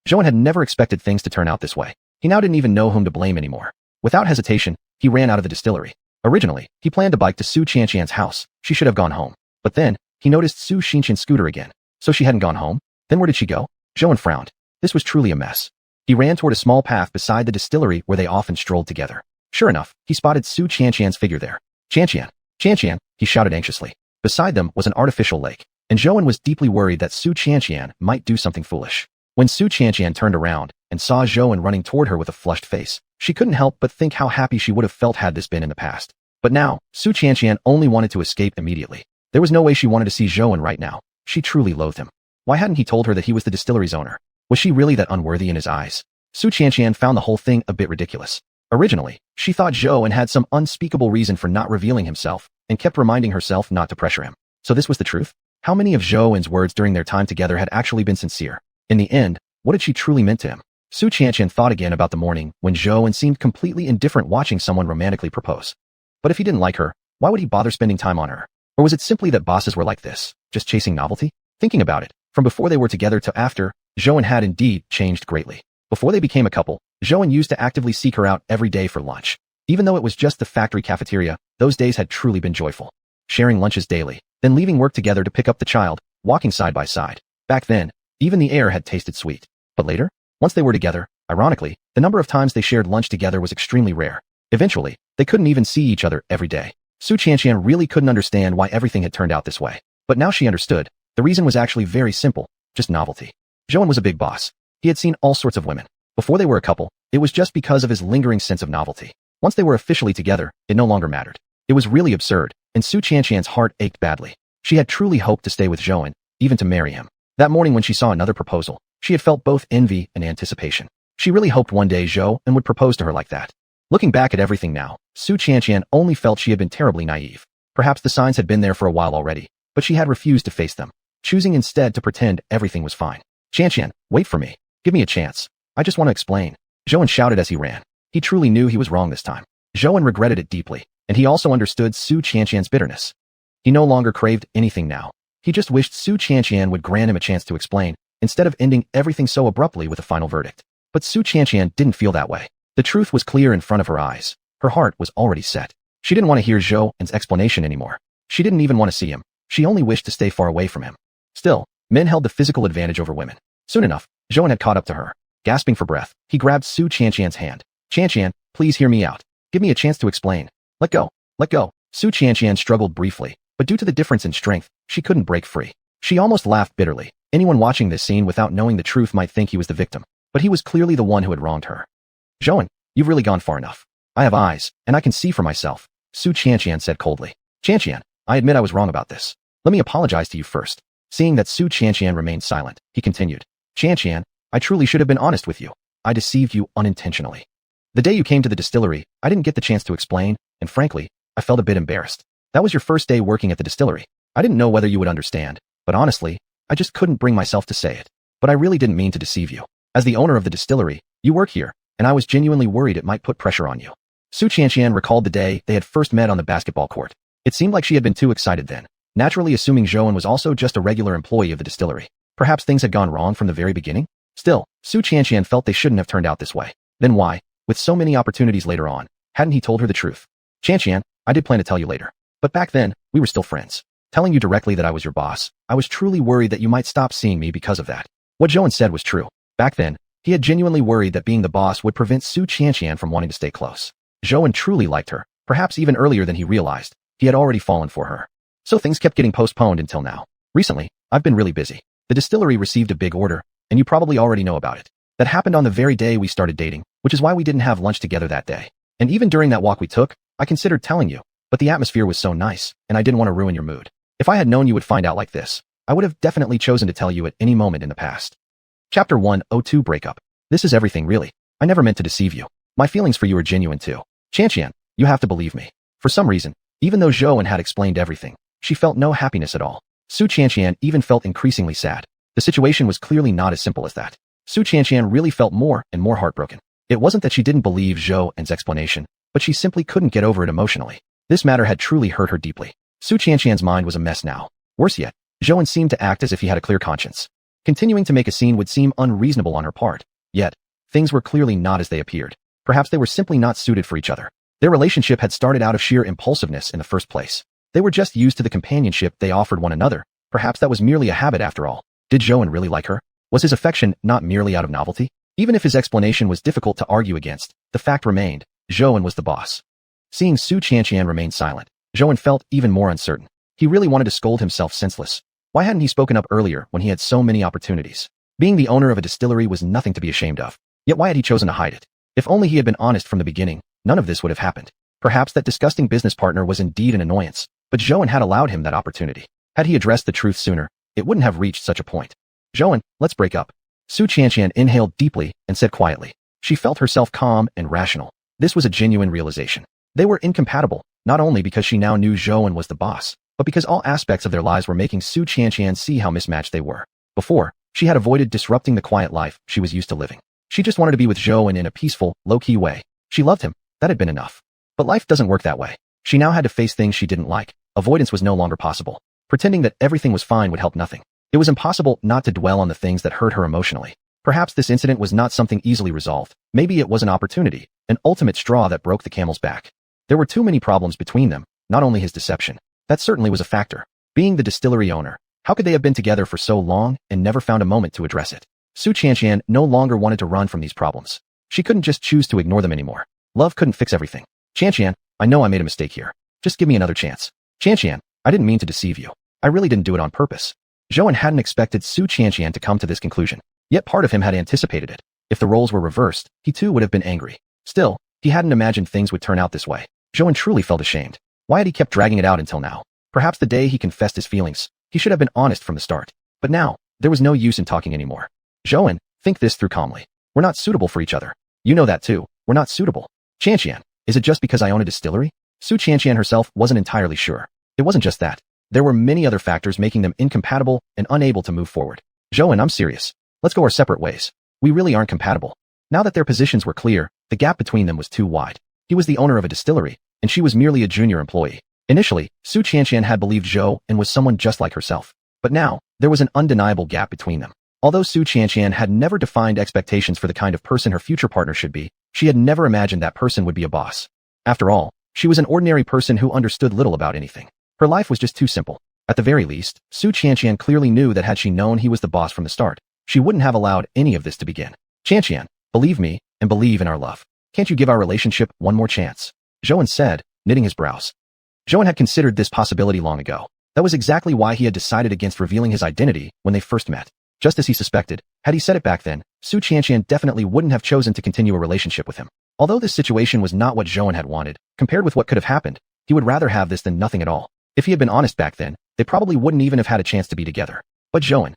Zhou had never expected things to turn out this way. He now didn't even know whom to blame anymore. Without hesitation, he ran out of the distillery. Originally, he planned to bike to Xiuxian's house. She should have gone home. But then, he noticed Xiuxian's scooter again. So she hadn't gone home? Then where did she go? Zhou frowned. This was truly a mess. He ran toward a small path beside the distillery where they often strolled together. Sure enough, he spotted Xiuxian's figure there. Xiuxian, he shouted anxiously. Beside them was an artificial lake, and Zhou was deeply worried that Xiuxian might do something foolish. When Xiuxian turned around and saw Zhou running toward her with a flushed face, she couldn't help but think how happy she would have felt had this been in the past. But now, Xiuxian only wanted to escape immediately. There was no way she wanted to see Zhou right now. She truly loathed him. Why hadn't he told her that he was the distillery's owner? Was she really that unworthy in his eyes? Xiuxian found the whole thing a bit ridiculous. Originally, she thought Zhou had some unspeakable reason for not revealing himself, and kept reminding herself not to pressure him. So this was the truth? How many of Zhou's words during their time together had actually been sincere? In the end, what had she truly meant to him? Xiuxian thought again about the morning when Zhou seemed completely indifferent watching someone romantically propose. But if he didn't like her, why would he bother spending time on her? Or was it simply that bosses were like this, just chasing novelty? Thinking about it, from before they were together to after, Zhou had indeed changed greatly. Before they became a couple, Zhou used to actively seek her out every day for lunch. Even though it was just the factory cafeteria, those days had truly been joyful. Sharing lunches daily, then leaving work together to pick up the child, walking side by side. Back then, even the air had tasted sweet. But later, once they were together, ironically, the number of times they shared lunch together was extremely rare. Eventually, they couldn't even see each other every day. Xiuxian really couldn't understand why everything had turned out this way. But now she understood. The reason was actually very simple, just novelty. Zhou was a big boss. He had seen all sorts of women. Before they were a couple, it was just because of his lingering sense of novelty. Once they were officially together, it no longer mattered. It was really absurd, and Xiuxian's heart ached badly. She had truly hoped to stay with Zhou, even to marry him. That morning when she saw another proposal, she had felt both envy and anticipation. She really hoped one day Zhou would propose to her like that. Looking back at everything now, Xiuxian only felt she had been terribly naive. Perhaps the signs had been there for a while already, but she had refused to face them, choosing instead to pretend everything was fine. Xian, wait for me. Give me a chance. I just want to explain. Zhou shouted as he ran. He truly knew he was wrong this time. Zhou regretted it deeply, and he also understood Xiuxian's bitterness. He no longer craved anything now. He just wished Xiuxian would grant him a chance to explain, instead of ending everything so abruptly with a final verdict. But Xiuxian didn't feel that way. The truth was clear in front of her eyes. Her heart was already set. She didn't want to hear Zhou's explanation anymore. She didn't even want to see him. She only wished to stay far away from him. Still, men held the physical advantage over women. Soon enough, Zhou had caught up to her. Gasping for breath, he grabbed Xiuxian's hand. Xian, please hear me out. Give me a chance to explain. Let go. Let go. Xiuxian struggled briefly, but due to the difference in strength, she couldn't break free. She almost laughed bitterly. Anyone watching this scene without knowing the truth might think he was the victim, but he was clearly the one who had wronged her. Zhou, you've really gone far enough. I have eyes, and I can see for myself, Xiuxian said coldly. Xian, I admit I was wrong about this. Let me apologize to you first. Seeing that Xiuxian remained silent, he continued. Xian, I truly should have been honest with you. I deceived you unintentionally. The day you came to the distillery, I didn't get the chance to explain, and frankly, I felt a bit embarrassed. That was your first day working at the distillery. I didn't know whether you would understand, but honestly, I just couldn't bring myself to say it. But I really didn't mean to deceive you. As the owner of the distillery, you work here, and I was genuinely worried it might put pressure on you. Xiuxian recalled the day they had first met on the basketball court. It seemed like she had been too excited then, naturally assuming Zhouan was also just a regular employee of the distillery. Perhaps things had gone wrong from the very beginning? Still, Xiuxian felt they shouldn't have turned out this way. Then why, with so many opportunities later on, hadn't he told her the truth? Xiuxian, I did plan to tell you later. But back then, we were still friends. Telling you directly that I was your boss, I was truly worried that you might stop seeing me because of that. What Zhouan said was true. Back then, he had genuinely worried that being the boss would prevent Xiuxian from wanting to stay close. Zhouan truly liked her, perhaps even earlier than he realized. He had already fallen for her. So things kept getting postponed until now. Recently, I've been really busy. The distillery received a big order, and you probably already know about it. That happened on the very day we started dating, which is why we didn't have lunch together that day. And even during that walk we took, I considered telling you, but the atmosphere was so nice, and I didn't want to ruin your mood. If I had known you would find out like this, I would have definitely chosen to tell you at any moment in the past. Chapter 102 Breakup. This is everything really. I never meant to deceive you. My feelings for you are genuine too. Xiuxian, you have to believe me. For some reason, even though Zhouan had explained everything, she felt no happiness at all. Xiuxian even felt increasingly sad. The situation was clearly not as simple as that. Xiuxian really felt more and more heartbroken. It wasn't that she didn't believe Zhouan's explanation, but she simply couldn't get over it emotionally. This matter had truly hurt her deeply. Xiuxian's mind was a mess now. Worse yet, Zhouan seemed to act as if he had a clear conscience. Continuing to make a scene would seem unreasonable on her part. Yet, things were clearly not as they appeared. Perhaps they were simply not suited for each other. Their relationship had started out of sheer impulsiveness in the first place. They were just used to the companionship they offered one another. Perhaps that was merely a habit after all. Did Zhouan really like her? Was his affection not merely out of novelty? Even if his explanation was difficult to argue against, the fact remained, Zhouan was the boss. Seeing Xiuxian remain silent, Zhouan felt even more uncertain. He really wanted to scold himself senseless. Why hadn't he spoken up earlier when he had so many opportunities? Being the owner of a distillery was nothing to be ashamed of. Yet why had he chosen to hide it? If only he had been honest from the beginning, none of this would have happened. Perhaps that disgusting business partner was indeed an annoyance, but Zhouan had allowed him that opportunity. Had he addressed the truth sooner, it wouldn't have reached such a point. Zhouan, let's break up. Xiuxian inhaled deeply and said quietly. She felt herself calm and rational. This was a genuine realization. They were incompatible, not only because she now knew Zhouan was the boss, but because all aspects of their lives were making Xiuxian see how mismatched they were. Before, she had avoided disrupting the quiet life she was used to living. She just wanted to be with Zhouan in a peaceful, low-key way. She loved him. That had been enough. But life doesn't work that way. She now had to face things she didn't like. Avoidance was no longer possible. Pretending that everything was fine would help nothing. It was impossible not to dwell on the things that hurt her emotionally. Perhaps this incident was not something easily resolved. Maybe it was an opportunity, an ultimate straw that broke the camel's back. There were too many problems between them, not only his deception. That certainly was a factor. Being the distillery owner, how could they have been together for so long and never found a moment to address it? Xiuxian no longer wanted to run from these problems. She couldn't just choose to ignore them anymore. Love couldn't fix everything. Xiuxian, I know I made a mistake here. Just give me another chance. Xiuxian, I didn't mean to deceive you. I really didn't do it on purpose. Zhouan hadn't expected Xiuxian to come to this conclusion. Yet part of him had anticipated it. If the roles were reversed, he too would have been angry. Still, he hadn't imagined things would turn out this way. Zhouan truly felt ashamed. Why had he kept dragging it out until now? Perhaps the day he confessed his feelings, he should have been honest from the start. But now, there was no use in talking anymore. Zhouan, think this through calmly. We're not suitable for each other. You know that too. We're not suitable. Xiuxian, is it just because I own a distillery? Xiuxian herself wasn't entirely sure. It wasn't just that. There were many other factors making them incompatible and unable to move forward. Zhouan, I'm serious. Let's go our separate ways. We really aren't compatible. Now that their positions were clear, the gap between them was too wide. He was the owner of a distillery, and she was merely a junior employee. Initially, Xiuxian had believed Zhou and was someone just like herself. But now, there was an undeniable gap between them. Although Xiuxian had never defined expectations for the kind of person her future partner should be, she had never imagined that person would be a boss. After all, she was an ordinary person who understood little about anything. Her life was just too simple. At the very least, Xiuxian clearly knew that had she known he was the boss from the start, she wouldn't have allowed any of this to begin. Xiuxian, believe me, and believe in our love. Can't you give our relationship one more chance? Zhouan said, knitting his brows. Zhouan had considered this possibility long ago. That was exactly why he had decided against revealing his identity when they first met. Just as he suspected, had he said it back then, Xiuxian definitely wouldn't have chosen to continue a relationship with him. Although this situation was not what Zhouan had wanted, compared with what could have happened, he would rather have this than nothing at all. If he had been honest back then, they probably wouldn't even have had a chance to be together. But Zhouan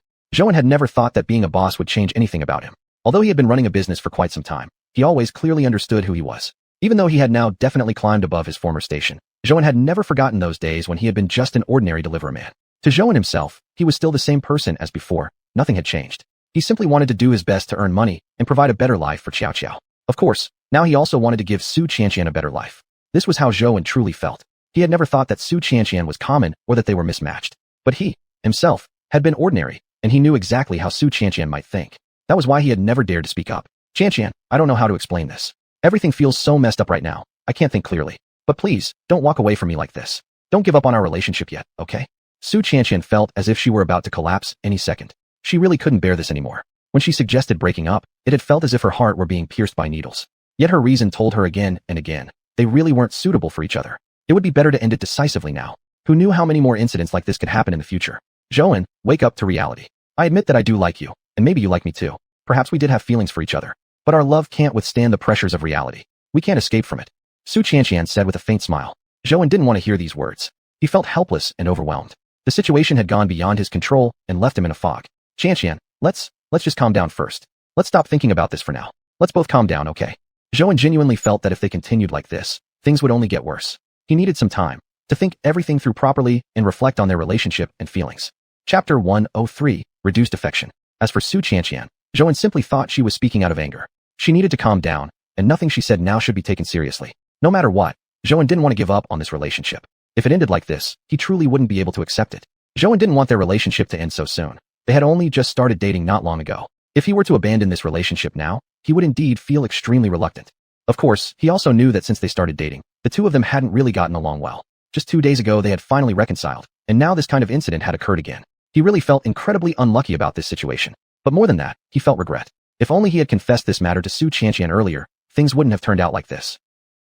had never thought that being a boss would change anything about him. Although he had been running a business for quite some time, he always clearly understood who he was. Even though he had now definitely climbed above his former station, Zhouan had never forgotten those days when he had been just an ordinary delivery man. To Zhouan himself, he was still the same person as before. Nothing had changed. He simply wanted to do his best to earn money and provide a better life for Xiao. Of course, now he also wanted to give xiuxian a better life. This was how Zhouan truly felt. He had never thought that xiuxian was common or that they were mismatched. But he, himself, had been ordinary, and he knew exactly how xiuxian might think. That was why he had never dared to speak up. Xian, I don't know how to explain this. Everything feels so messed up right now. I can't think clearly. But please, don't walk away from me like this. Don't give up on our relationship yet, okay? Xiuxian felt as if she were about to collapse any second. She really couldn't bear this anymore. When she suggested breaking up, it had felt as if her heart were being pierced by needles. Yet her reason told her again and again, they really weren't suitable for each other. It would be better to end it decisively now. Who knew how many more incidents like this could happen in the future? Zhouan, wake up to reality. I admit that I do like you, and maybe you like me too. Perhaps we did have feelings for each other. But our love can't withstand the pressures of reality. We can't escape from it. Xiuxian said with a faint smile. Zhouan didn't want to hear these words. He felt helpless and overwhelmed. The situation had gone beyond his control and left him in a fog. Xian, let's just calm down first. Let's stop thinking about this for now. Let's both calm down, okay? Zhouan genuinely felt that if they continued like this, things would only get worse. He needed some time to think everything through properly and reflect on their relationship and feelings. Chapter 103, Reduced Affection. As for Xiuxian, Zhouan simply thought she was speaking out of anger. She needed to calm down, and nothing she said now should be taken seriously. No matter what, Zhouan didn't want to give up on this relationship. If it ended like this, he truly wouldn't be able to accept it. Zhouan didn't want their relationship to end so soon. They had only just started dating not long ago. If he were to abandon this relationship now, he would indeed feel extremely reluctant. Of course, he also knew that since they started dating, the two of them hadn't really gotten along well. Just 2 days ago they had finally reconciled, and now this kind of incident had occurred again. He really felt incredibly unlucky about this situation. But more than that, he felt regret. If only he had confessed this matter to Xiuxian earlier, things wouldn't have turned out like this.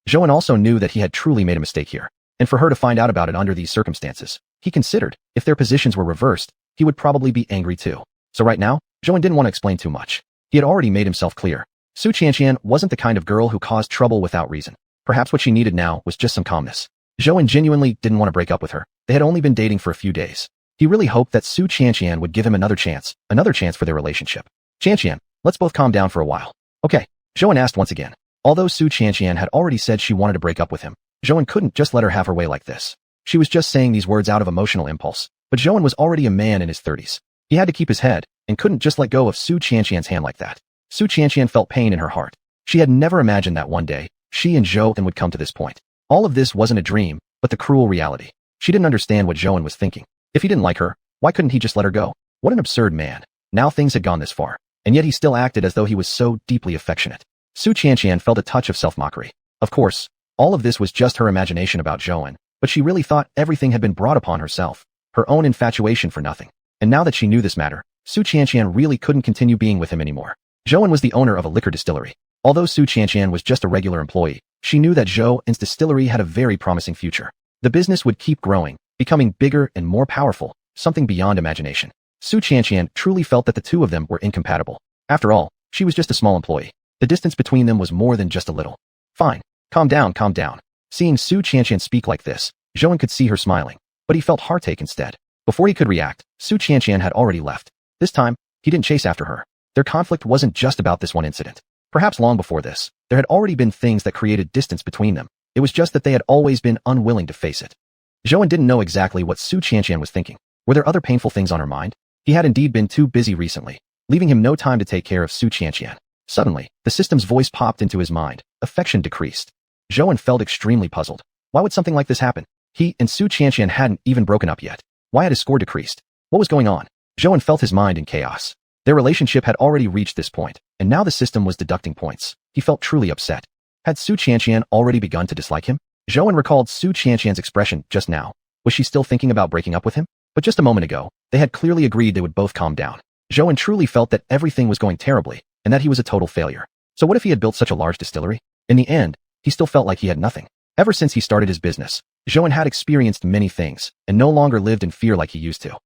Zhouan also knew that he had truly made a mistake here, and for her to find out about it under these circumstances, he considered, if their positions were reversed, he would probably be angry too. So right now, Zhouan didn't want to explain too much. He had already made himself clear. Xiuxian wasn't the kind of girl who caused trouble without reason. Perhaps what she needed now was just some calmness. Zhouan genuinely didn't want to break up with her. They had only been dating for a few days. He really hoped that Xiuxian would give him another chance for their relationship. Xian, let's both calm down for a while. Okay, Zhouan asked once again. Although Xiuxian had already said she wanted to break up with him, Zhouan couldn't just let her have her way like this. She was just saying these words out of emotional impulse. But Zhouan was already a man in his 30s. He had to keep his head, and couldn't just let go of Xiuxian's hand like that. Xiuxian felt pain in her heart. She had never imagined that one day, she and Zhouan would come to this point. All of this wasn't a dream, but the cruel reality. She didn't understand what Zhouan was thinking. If he didn't like her, why couldn't he just let her go? What an absurd man. Now things had gone this far, and yet he still acted as though he was so deeply affectionate. Xiuxian felt a touch of self-mockery. Of course, all of this was just her imagination about Zhouan, but she really thought everything had been brought upon herself, her own infatuation for nothing. And now that she knew this matter, Xiuxian really couldn't continue being with him anymore. Zhouan was the owner of a liquor distillery. Although Xiuxian was just a regular employee, she knew that Zhouan's distillery had a very promising future. The business would keep growing, becoming bigger and more powerful, something beyond imagination. Xiuxian truly felt that the two of them were incompatible. After all, she was just a small employee. The distance between them was more than just a little. Fine. Calm down, calm down. Seeing Xiuxian speak like this, Zhouan could see her smiling, but he felt heartache instead. Before he could react, Xiuxian had already left. This time, he didn't chase after her. Their conflict wasn't just about this one incident. Perhaps long before this, there had already been things that created distance between them. It was just that they had always been unwilling to face it. Zhouan didn't know exactly what Xiuxian was thinking. Were there other painful things on her mind? He had indeed been too busy recently, leaving him no time to take care of Xiuxian. Suddenly, the system's voice popped into his mind. Affection decreased. Zhouan felt extremely puzzled. Why would something like this happen? He and Xiuxian hadn't even broken up yet. Why had his score decreased? What was going on? Zhouan felt his mind in chaos. Their relationship had already reached this point, and now the system was deducting points. He felt truly upset. Had Xiuxian already begun to dislike him? Zhouan recalled Xiuxian's expression just now. Was she still thinking about breaking up with him? But just a moment ago, they had clearly agreed they would both calm down. Zhouan truly felt that everything was going terribly, and that he was a total failure. So what if he had built such a large distillery? In the end, he still felt like he had nothing. Ever since he started his business, Zhouan had experienced many things, and no longer lived in fear like he used to.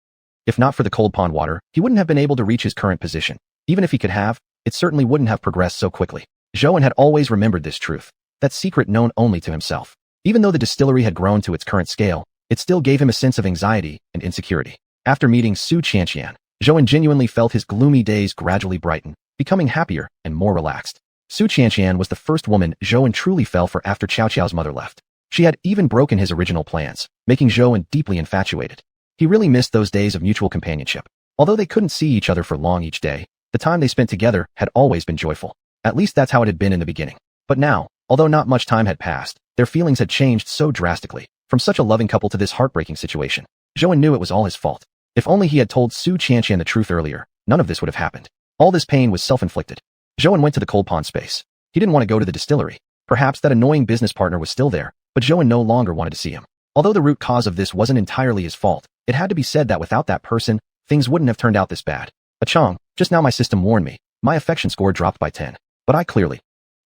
If not for the cold pond water, he wouldn't have been able to reach his current position. Even if he could have, it certainly wouldn't have progressed so quickly. Zhouan had always remembered this truth, that secret known only to himself. Even though the distillery had grown to its current scale, it still gave him a sense of anxiety and insecurity. After meeting Xiuxian, Zhouan genuinely felt his gloomy days gradually brighten, becoming happier and more relaxed. Xiuxian was the first woman Zhouan truly fell for after Xiao's mother left. She had even broken his original plans, making Zhou deeply infatuated. He really missed those days of mutual companionship. Although they couldn't see each other for long each day, the time they spent together had always been joyful. At least that's how it had been in the beginning. But now, although not much time had passed, their feelings had changed so drastically, from such a loving couple to this heartbreaking situation. Zhou knew it was all his fault. If only he had told xiuxian the truth earlier, none of this would have happened. All this pain was self-inflicted. Zhou went to the cold pond space. He didn't want to go to the distillery. Perhaps that annoying business partner was still there, but Zhou no longer wanted to see him. Although the root cause of this wasn't entirely his fault, it had to be said that without that person, things wouldn't have turned out this bad. Chang, just now my system warned me. My affection score dropped by 10. But I clearly...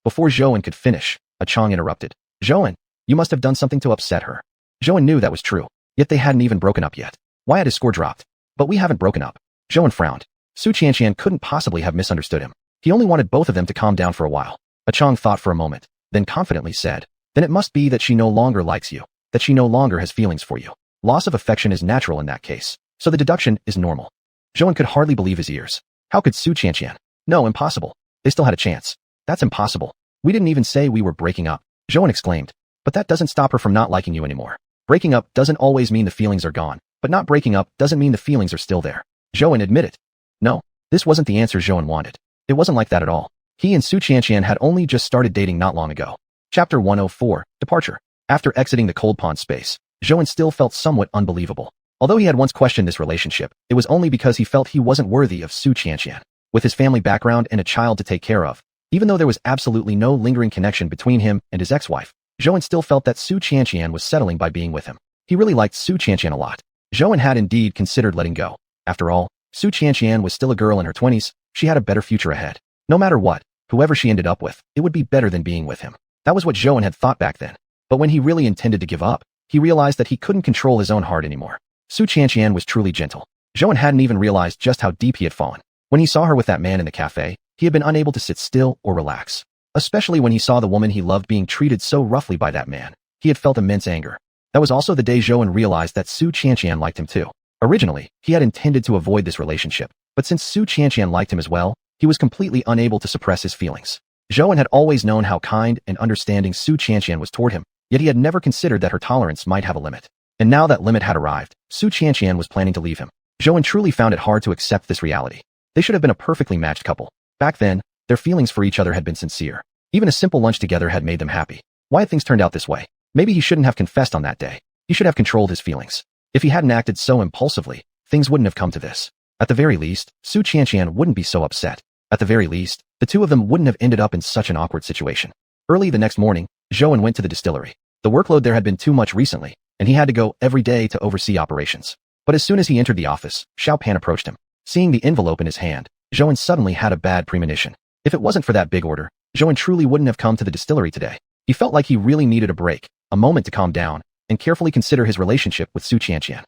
Before Zhou could finish, Chang interrupted. Zhou, you must have done something to upset her. Zhou knew that was true, yet they hadn't even broken up yet. Why had his score dropped? But we haven't broken up. Zhou frowned. Xiuxian couldn't possibly have misunderstood him. He only wanted both of them to calm down for a while. Chang thought for a moment, then confidently said, then it must be that she no longer likes you, that she no longer has feelings for you. Loss of affection is natural in that case, so the deduction is normal. Zhou could hardly believe his ears. How could Xiuxian? No, impossible. They still had a chance. That's impossible. We didn't even say we were breaking up, Zhou exclaimed. But that doesn't stop her from not liking you anymore. Breaking up doesn't always mean the feelings are gone, but not breaking up doesn't mean the feelings are still there. Zhou admitted. No, this wasn't the answer Zhou wanted. It wasn't like that at all. He and Xiuxian had only just started dating not long ago. Chapter 104, Departure. After exiting the cold pond space, Zhou still felt somewhat unbelievable. Although he had once questioned this relationship, it was only because he felt he wasn't worthy of Xiuxian. With his family background and a child to take care of, even though there was absolutely no lingering connection between him and his ex-wife, Zhou still felt that Xiuxian was settling by being with him. He really liked Xiuxian a lot. Zhou had indeed considered letting go. After all, Xiuxian was still a girl in her 20s, she had a better future ahead. No matter what, whoever she ended up with, it would be better than being with him. That was what Zhou had thought back then. But when he really intended to give up, he realized that he couldn't control his own heart anymore. Xiuxian was truly gentle. Zhou hadn't even realized just how deep he had fallen. When he saw her with that man in the cafe, he had been unable to sit still or relax. Especially when he saw the woman he loved being treated so roughly by that man, he had felt immense anger. That was also the day Zhou realized that Xiuxian liked him too. Originally, he had intended to avoid this relationship, but since Xiuxian liked him as well, he was completely unable to suppress his feelings. Zhou had always known how kind and understanding Xiuxian was toward him, yet he had never considered that her tolerance might have a limit. And now that limit had arrived, Xiuxian was planning to leave him. Zhou truly found it hard to accept this reality. They should have been a perfectly matched couple. Back then, their feelings for each other had been sincere. Even a simple lunch together had made them happy. Why had things turned out this way? Maybe he shouldn't have confessed on that day. He should have controlled his feelings. If he hadn't acted so impulsively, things wouldn't have come to this. At the very least, Xiuxian wouldn't be so upset. At the very least, the two of them wouldn't have ended up in such an awkward situation. Early the next morning, Zhou went to the distillery. The workload there had been too much recently, and he had to go every day to oversee operations. But as soon as he entered the office, Xiaopan approached him. Seeing the envelope in his hand, Zhou suddenly had a bad premonition. If it wasn't for that big order, Zhou truly wouldn't have come to the distillery today. He felt like he really needed a break, a moment to calm down, and carefully consider his relationship with Xiuxian.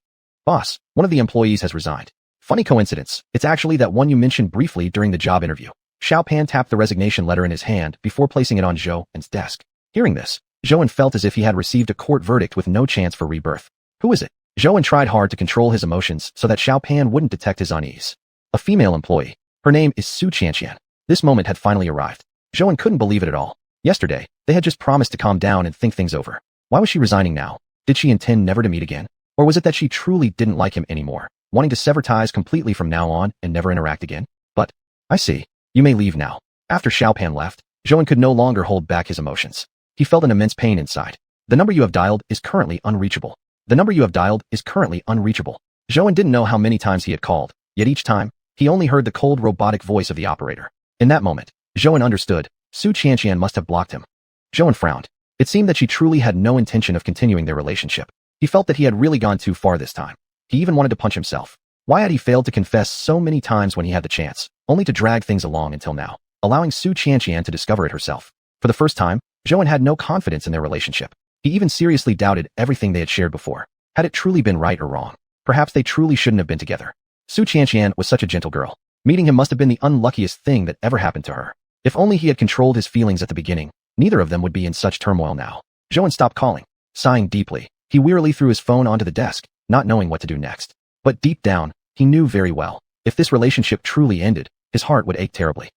Boss, one of the employees has resigned. Funny coincidence, it's actually that one you mentioned briefly during the job interview. Xiaopan tapped the resignation letter in his hand before placing it on Zhou's desk. Hearing this, Zhou felt as if he had received a court verdict with no chance for rebirth. Who is it? Zhou tried hard to control his emotions so that Xiaopan wouldn't detect his unease. A female employee. Her name is Xiuxian. This moment had finally arrived. Zhou couldn't believe it at all. Yesterday, they had just promised to calm down and think things over. Why was she resigning now? Did she intend never to meet again? Or was it that she truly didn't like him anymore, wanting to sever ties completely from now on and never interact again? But, I see. You may leave now. After Xiaopan left, Zhou could no longer hold back his emotions. He felt an immense pain inside. The number you have dialed is currently unreachable. The number you have dialed is currently unreachable. Zhou didn't know how many times he had called, yet each time, he only heard the cold robotic voice of the operator. In that moment, Zhou understood, Xiuxian must have blocked him. Zhou frowned. It seemed that she truly had no intention of continuing their relationship. He felt that he had really gone too far this time. He even wanted to punch himself. Why had he failed to confess so many times when he had the chance, only to drag things along until now, allowing Xiuxian to discover it herself? For the first time, Zhou had no confidence in their relationship. He even seriously doubted everything they had shared before. Had it truly been right or wrong? Perhaps they truly shouldn't have been together. Xiuxian was such a gentle girl. Meeting him must have been the unluckiest thing that ever happened to her. If only he had controlled his feelings at the beginning, neither of them would be in such turmoil now. Zhou stopped calling. Sighing deeply, he wearily threw his phone onto the desk, not knowing what to do next. But deep down, he knew very well, if this relationship truly ended, his heart would ache terribly.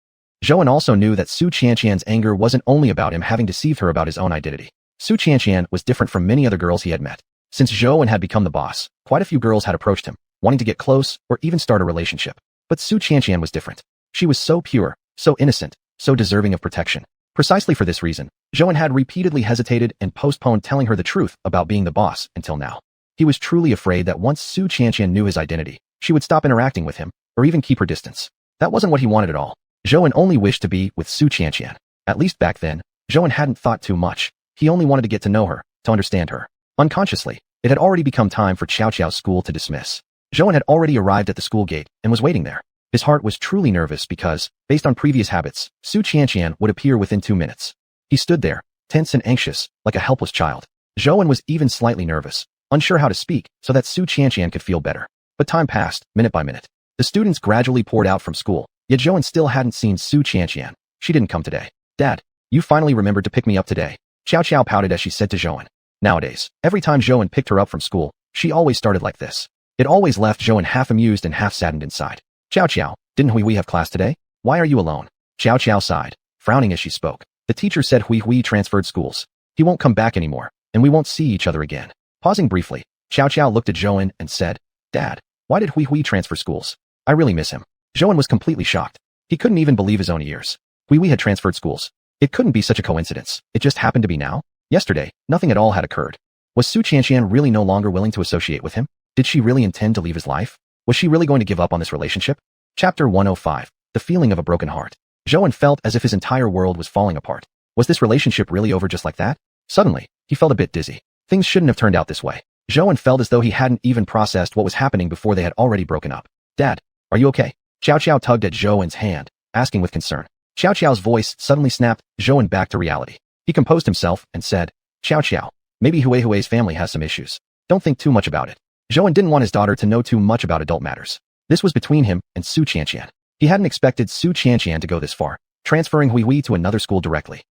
Zhou also knew that Xiuxian's anger wasn't only about him having deceived her about his own identity. Su Qianqian was different from many other girls he had met. Since Zhou had become the boss, quite a few girls had approached him, wanting to get close or even start a relationship. But Su Qianqian was different. She was so pure, so innocent, so deserving of protection. Precisely for this reason, Zhou had repeatedly hesitated and postponed telling her the truth about being the boss until now. He was truly afraid that once Su Qianqian knew his identity, she would stop interacting with him, or even keep her distance. That wasn't what he wanted at all. Zhou only wished to be with Su Qianqian. At least back then, Zhou hadn't thought too much. He only wanted to get to know her, to understand her. Unconsciously, it had already become time for Xiuxiao's school to dismiss. Zhou had already arrived at the school gate and was waiting there. His heart was truly nervous because, based on previous habits, Su Qianqian would appear within 2 minutes. He stood there, tense and anxious, like a helpless child. Zhou was even slightly nervous, unsure how to speak so that Su Qianqian could feel better. But time passed, minute by minute. The students gradually poured out from school, yet Zhou still hadn't seen Su Qianqian. She didn't come today. Dad, you finally remembered to pick me up today. Xiao pouted as she said to Zhou. Nowadays, every time Zhou picked her up from school, she always started like this. It always left Zhou half amused and half saddened inside. Xiao, didn't we have class today? Why are you alone? Xiao sighed, frowning as she spoke. The teacher said Hui transferred schools. He won't come back anymore, and we won't see each other again. Pausing briefly, Xiao looked at Zhou and said, Dad, why did Hui transfer schools? I really miss him. Zhou was completely shocked. He couldn't even believe his own ears. Hui had transferred schools. It couldn't be such a coincidence. It just happened to be now. Yesterday, nothing at all had occurred. Was Su Qianqian really no longer willing to associate with him? Did she really intend to leave his life? Was she really going to give up on this relationship? Chapter 105. The feeling of a broken heart. Zhou felt as if his entire world was falling apart. Was this relationship really over just like that? Suddenly, he felt a bit dizzy. Things shouldn't have turned out this way. Zhou felt as though he hadn't even processed what was happening before they had already broken up. Dad, are you okay? Xiao tugged at Zhou's hand, asking with concern. Xiao's voice suddenly snapped Zhou back to reality. He composed himself and said, Xiao, maybe Hui's family has some issues. Don't think too much about it. Zhou didn't want his daughter to know too much about adult matters. This was between him and Su Qianqian. He hadn't expected Su Qianqian to go this far, transferring Hui to another school directly.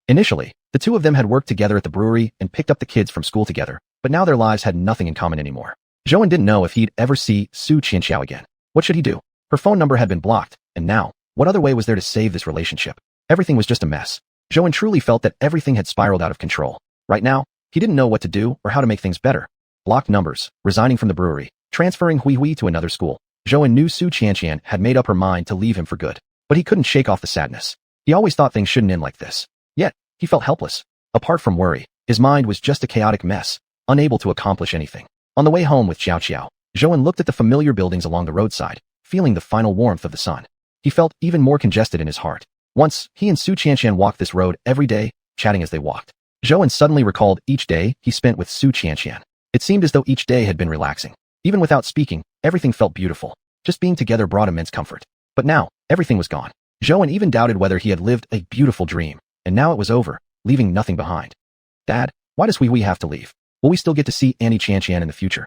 Initially, the two of them had worked together at the brewery and picked up the kids from school together, but now their lives had nothing in common anymore. Zhou didn't know if he'd ever see Su Qianqian again. What should he do? Her phone number had been blocked, and now, what other way was there to save this relationship? Everything was just a mess. Zhou truly felt that everything had spiraled out of control. Right now, he didn't know what to do or how to make things better. Blocked numbers, resigning from the brewery, transferring Hui to another school. Zhou knew Su Qianqian had made up her mind to leave him for good, but he couldn't shake off the sadness. He always thought things shouldn't end like this. Yet, he felt helpless. Apart from worry, his mind was just a chaotic mess, unable to accomplish anything. On the way home with Xiao, Zhou looked at the familiar buildings along the roadside, feeling the final warmth of the sun. He felt even more congested in his heart. Once, he and Su Qianqian walked this road every day, chatting as they walked. Zhou suddenly recalled each day he spent with Su Qianqian. It seemed as though each day had been relaxing. Even without speaking, everything felt beautiful. Just being together brought immense comfort. But now, everything was gone. Zhou even doubted whether he had lived a beautiful dream, and now it was over, leaving nothing behind. Dad, why does Hui have to leave? Will we still get to see Annie Qianqian in the future?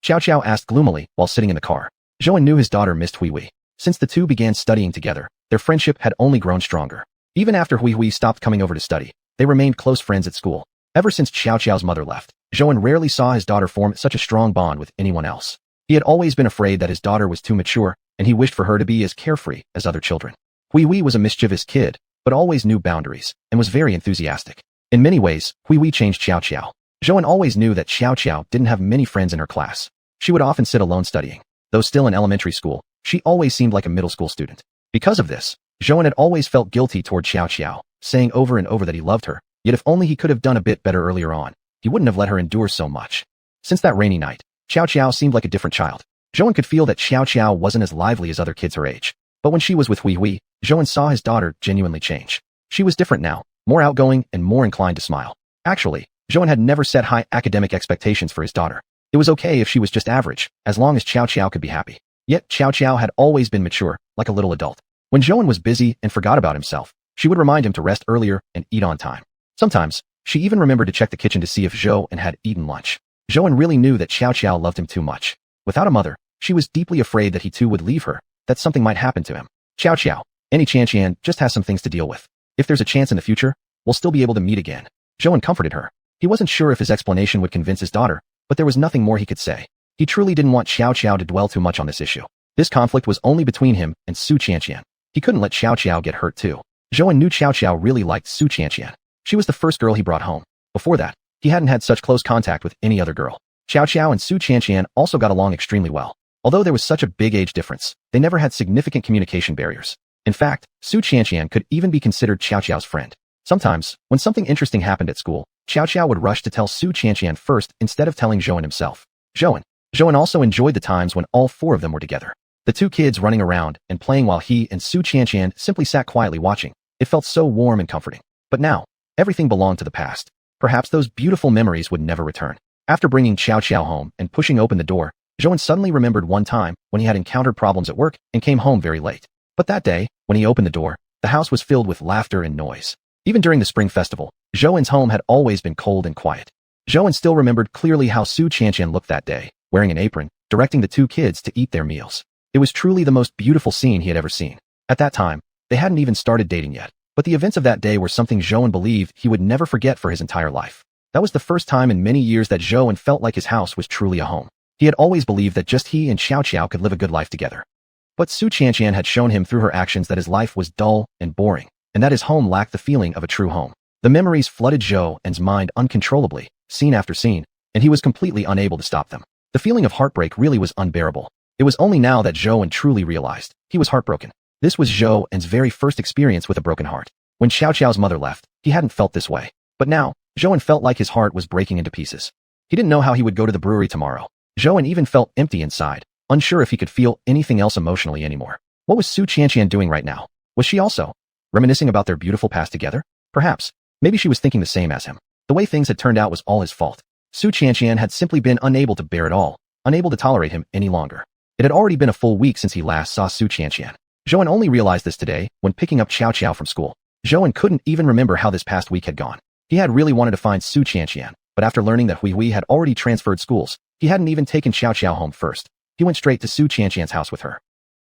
Xiao asked gloomily while sitting in the car. Zhou knew his daughter missed Hui. Since the two began studying together, their friendship had only grown stronger. Even after Hui stopped coming over to study, they remained close friends at school. Ever since Xiao's mother left, Zhou rarely saw his daughter form such a strong bond with anyone else. He had always been afraid that his daughter was too mature, and he wished for her to be as carefree as other children. Hui was a mischievous kid, but always knew boundaries, and was very enthusiastic. In many ways, Hui changed Xiao. Zhou always knew that Xiao didn't have many friends in her class. She would often sit alone studying. Though still in elementary school, she always seemed like a middle school student. Because of this, Zhou had always felt guilty toward Xiao, saying over and over that he loved her, yet if only he could have done a bit better earlier on, he wouldn't have let her endure so much. Since that rainy night, Xiao seemed like a different child. Zhou could feel that Xiao wasn't as lively as other kids her age. But when she was with Hui, Zhou saw his daughter genuinely change. She was different now, more outgoing and more inclined to smile. Actually, Zhou had never set high academic expectations for his daughter. It was okay if she was just average, as long as Xiao could be happy. Yet Xiao had always been mature, like a little adult. When Zhou was busy and forgot about himself, she would remind him to rest earlier and eat on time. Sometimes, she even remembered to check the kitchen to see if Zhou had eaten lunch. Zhou really knew that Xiao loved him too much. Without a mother, she was deeply afraid that he too would leave her, that something might happen to him. Xiao, Annie Qianqian just has some things to deal with. If there's a chance in the future, we'll still be able to meet again. Zhou comforted her. He wasn't sure if his explanation would convince his daughter, but there was nothing more he could say. He truly didn't want Xiao to dwell too much on this issue. This conflict was only between him and Su Qianqian. He couldn't let Xiao get hurt too. Zhou knew Xiao really liked Su Qianqian. She was the first girl he brought home. Before that, he hadn't had such close contact with any other girl. Xiao and xiuxian also got along extremely well. Although there was such a big age difference, they never had significant communication barriers. In fact, xiuxian could even be considered Xiao's friend. Sometimes, when something interesting happened at school, Xiao would rush to tell xiuxian first instead of telling Zhouan himself. Zhouan also enjoyed the times when all four of them were together. The two kids running around and playing while he and xiuxian simply sat quietly watching. It felt so warm and comforting. But now, everything belonged to the past. Perhaps those beautiful memories would never return. After bringing Xiao home and pushing open the door, Zhouan suddenly remembered one time when he had encountered problems at work and came home very late. But that day, when he opened the door, the house was filled with laughter and noise. Even during the spring festival, Zhouan's home had always been cold and quiet. Zhouan still remembered clearly how xiuxian looked that day, wearing an apron, directing the two kids to eat their meals. It was truly the most beautiful scene he had ever seen. At that time, they hadn't even started dating yet, but the events of that day were something Zhouan believed he would never forget for his entire life. That was the first time in many years that Zhouan felt like his house was truly a home. He had always believed that just he and Xiao could live a good life together. But xiuxian had shown him through her actions that his life was dull and boring, and that his home lacked the feeling of a true home. The memories flooded Zhouan's mind uncontrollably, scene after scene, and he was completely unable to stop them. The feeling of heartbreak really was unbearable. It was only now that Zhouan truly realized he was heartbroken. This was Zhouan's very first experience with a broken heart. When Xiao's mother left, he hadn't felt this way. But now, Zhouan felt like his heart was breaking into pieces. He didn't know how he would go to the brewery tomorrow. Zhouan even felt empty inside, unsure if he could feel anything else emotionally anymore. What was xiuxian doing right now? Was she also reminiscing about their beautiful past together? Perhaps. Maybe she was thinking the same as him. The way things had turned out was all his fault. Xiuxian had simply been unable to bear it all, unable to tolerate him any longer. It had already been a full week since he last saw xiuxian. Zhouan only realized this today when picking up Xiao from school. Zhouan couldn't even remember how this past week had gone. He had really wanted to find xiuxian, but after learning that Hui had already transferred schools, he hadn't even taken Xiao home first. He went straight to xiuxian's house with her.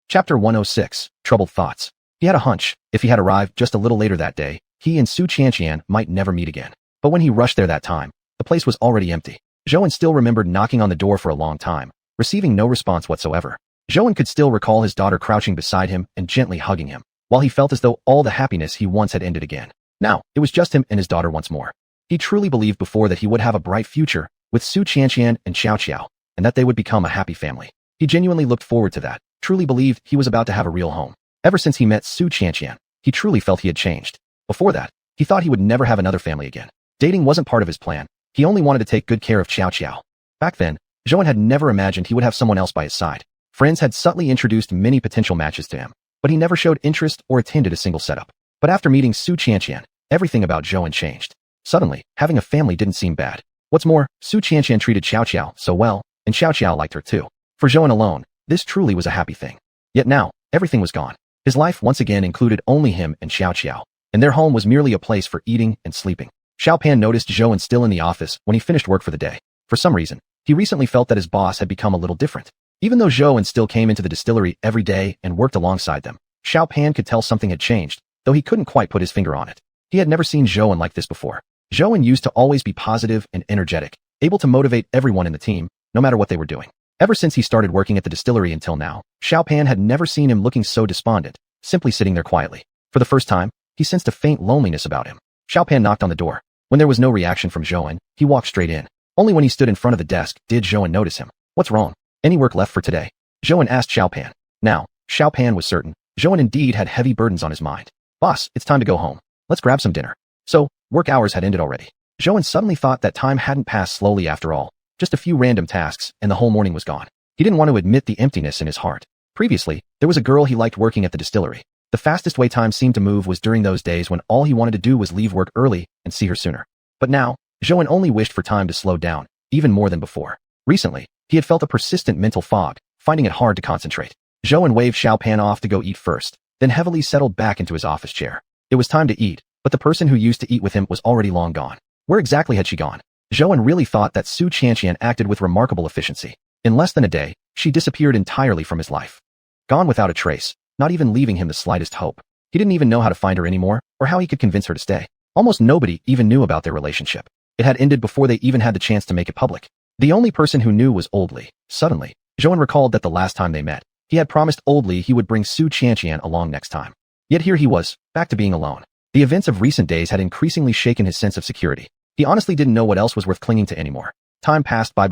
Chapter 106, Troubled Thoughts. He had a hunch. If he had arrived just a little later that day, he and xiuxian might never meet again. But when he rushed there that time, the place was already empty. Zhouan still remembered knocking on the door for a long time, receiving no response whatsoever. Zhouan could still recall his daughter crouching beside him and gently hugging him, while he felt as though all the happiness he once had ended again. Now, it was just him and his daughter once more. He truly believed before that he would have a bright future with xiuxian and Xiao, and that they would become a happy family. He genuinely looked forward to that, truly believed he was about to have a real home. Ever since he met xiuxian, he truly felt he had changed. Before that, he thought he would never have another family again. Dating wasn't part of his plan. He only wanted to take good care of Xiao. Back then, Zhouan had never imagined he would have someone else by his side. Friends had subtly introduced many potential matches to him, but he never showed interest or attended a single setup. But after meeting xiuxian, everything about Zhouan changed. Suddenly, having a family didn't seem bad. What's more, xiuxian treated Xiao so well, and Xiao liked her too. For Zhouan alone, this truly was a happy thing. Yet now, everything was gone. His life once again included only him and Xiao, and their home was merely a place for eating and sleeping. Xiaopan noticed Zhouan still in the office when he finished work for the day. For some reason, he recently felt that his boss had become a little different. Even though Zhouan still came into the distillery every day and worked alongside them, Xiaopan could tell something had changed, though he couldn't quite put his finger on it. He had never seen Zhouan like this before. Zhouan used to always be positive and energetic, able to motivate everyone in the team, no matter what they were doing. Ever since he started working at the distillery until now, Xiaopan had never seen him looking so despondent, simply sitting there quietly. For the first time, he sensed a faint loneliness about him. Xiaopan knocked on the door. When there was no reaction from Zhouan, he walked straight in. Only when he stood in front of the desk did Zhouan notice him. What's wrong? Any work left for today? Zhouan asked Xiaopan. Now, Xiaopan was certain. Zhouan indeed had heavy burdens on his mind. Boss, it's time to go home. Let's grab some dinner. So, work hours had ended already. Zhouan suddenly thought that time hadn't passed slowly after all. Just a few random tasks, and the whole morning was gone. He didn't want to admit the emptiness in his heart. Previously, there was a girl he liked working at the distillery. The fastest way time seemed to move was during those days when all he wanted to do was leave work early and see her sooner. But now, Zhouan only wished for time to slow down, even more than before. Recently, he had felt a persistent mental fog, finding it hard to concentrate. Zhouan waved Xiaopan off to go eat first, then heavily settled back into his office chair. It was time to eat, but the person who used to eat with him was already long gone. Where exactly had she gone? Zhouan really thought that xiuxian acted with remarkable efficiency. In less than a day, she disappeared entirely from his life. Gone without a trace, not even leaving him the slightest hope. He didn't even know how to find her anymore, or how he could convince her to stay. Almost nobody even knew about their relationship. It had ended before they even had the chance to make it public. The only person who knew was Old Li. Suddenly, Zhouan recalled that the last time they met, he had promised Old Li he would bring xiuxian along next time. Yet here he was, back to being alone. The events of recent days had increasingly shaken his sense of security. He honestly didn't know what else was worth clinging to anymore. Time passed by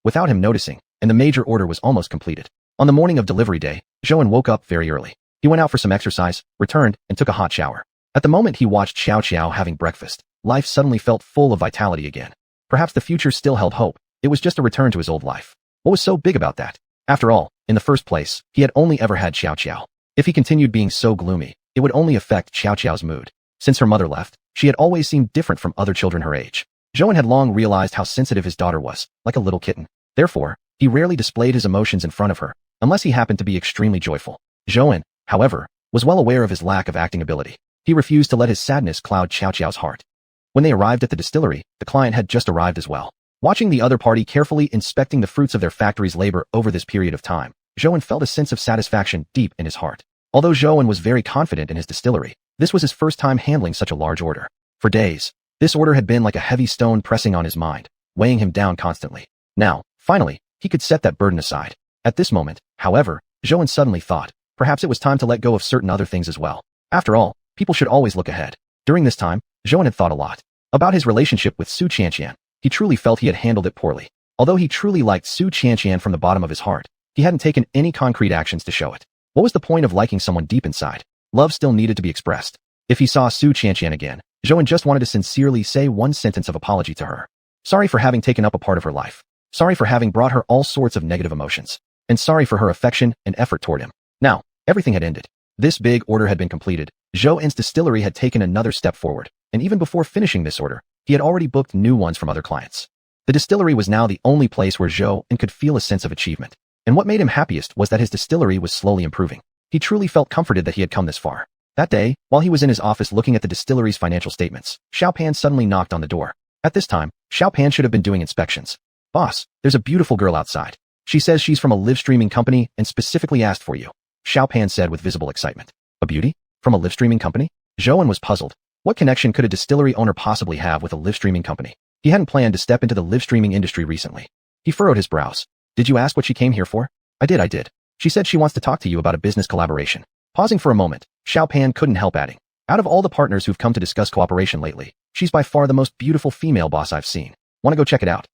without him noticing, and the major order was almost completed. On the morning of delivery day, Zhou woke up very early. He went out for some exercise, returned, and took a hot shower. At the moment he watched Xiao having breakfast, life suddenly felt full of vitality again. Perhaps the future still held hope. It was just a return to his old life. What was so big about that? After all, in the first place, he had only ever had Xiao. If he continued being so gloomy, it would only affect Xiao's mood. Since her mother left, she had always seemed different from other children her age. Zhou had long realized how sensitive his daughter was, like a little kitten. Therefore, he rarely displayed his emotions in front of her, unless he happened to be extremely joyful. Zhou, however, was well aware of his lack of acting ability. He refused to let his sadness cloud Xiao's heart. When they arrived at the distillery, the client had just arrived as well. Watching the other party carefully inspecting the fruits of their factory's labor over this period of time, Zhou felt a sense of satisfaction deep in his heart. Although Zhou was very confident in his distillery, this was his first time handling such a large order. For days, this order had been like a heavy stone pressing on his mind, weighing him down constantly. Now, finally, he could set that burden aside. At this moment, however, Zhou suddenly thought, perhaps it was time to let go of certain other things as well. After all, people should always look ahead. During this time, Zhou had thought a lot about his relationship with xiuxian. He truly felt he had handled it poorly. Although he truly liked xiuxian from the bottom of his heart, he hadn't taken any concrete actions to show it. What was the point of liking someone deep inside? Love still needed to be expressed. If he saw xiuxian again, Zhou just wanted to sincerely say one sentence of apology to her. Sorry for having taken up a part of her life. Sorry for having brought her all sorts of negative emotions. And sorry for her affection and effort toward him. Now, everything had ended. This big order had been completed. Zhou's distillery had taken another step forward, and even before finishing this order, he had already booked new ones from other clients. The distillery was now the only place where Zhou could feel a sense of achievement. And what made him happiest was that his distillery was slowly improving. He truly felt comforted that he had come this far. That day, while he was in his office looking at the distillery's financial statements, Xiaopan suddenly knocked on the door. At this time, Xiaopan should have been doing inspections. Boss, there's a beautiful girl outside. She says she's from a live streaming company and specifically asked for you. Xiaopan said with visible excitement. A beauty? From a live streaming company? Zhou was puzzled. What connection could a distillery owner possibly have with a live streaming company? He hadn't planned to step into the live streaming industry recently. He furrowed his brows. Did you ask what she came here for? I did. She said she wants to talk to you about a business collaboration. Pausing for a moment, Xiaopan couldn't help adding. Out of all the partners who've come to discuss cooperation lately, she's by far the most beautiful female boss I've seen. Wanna go check it out?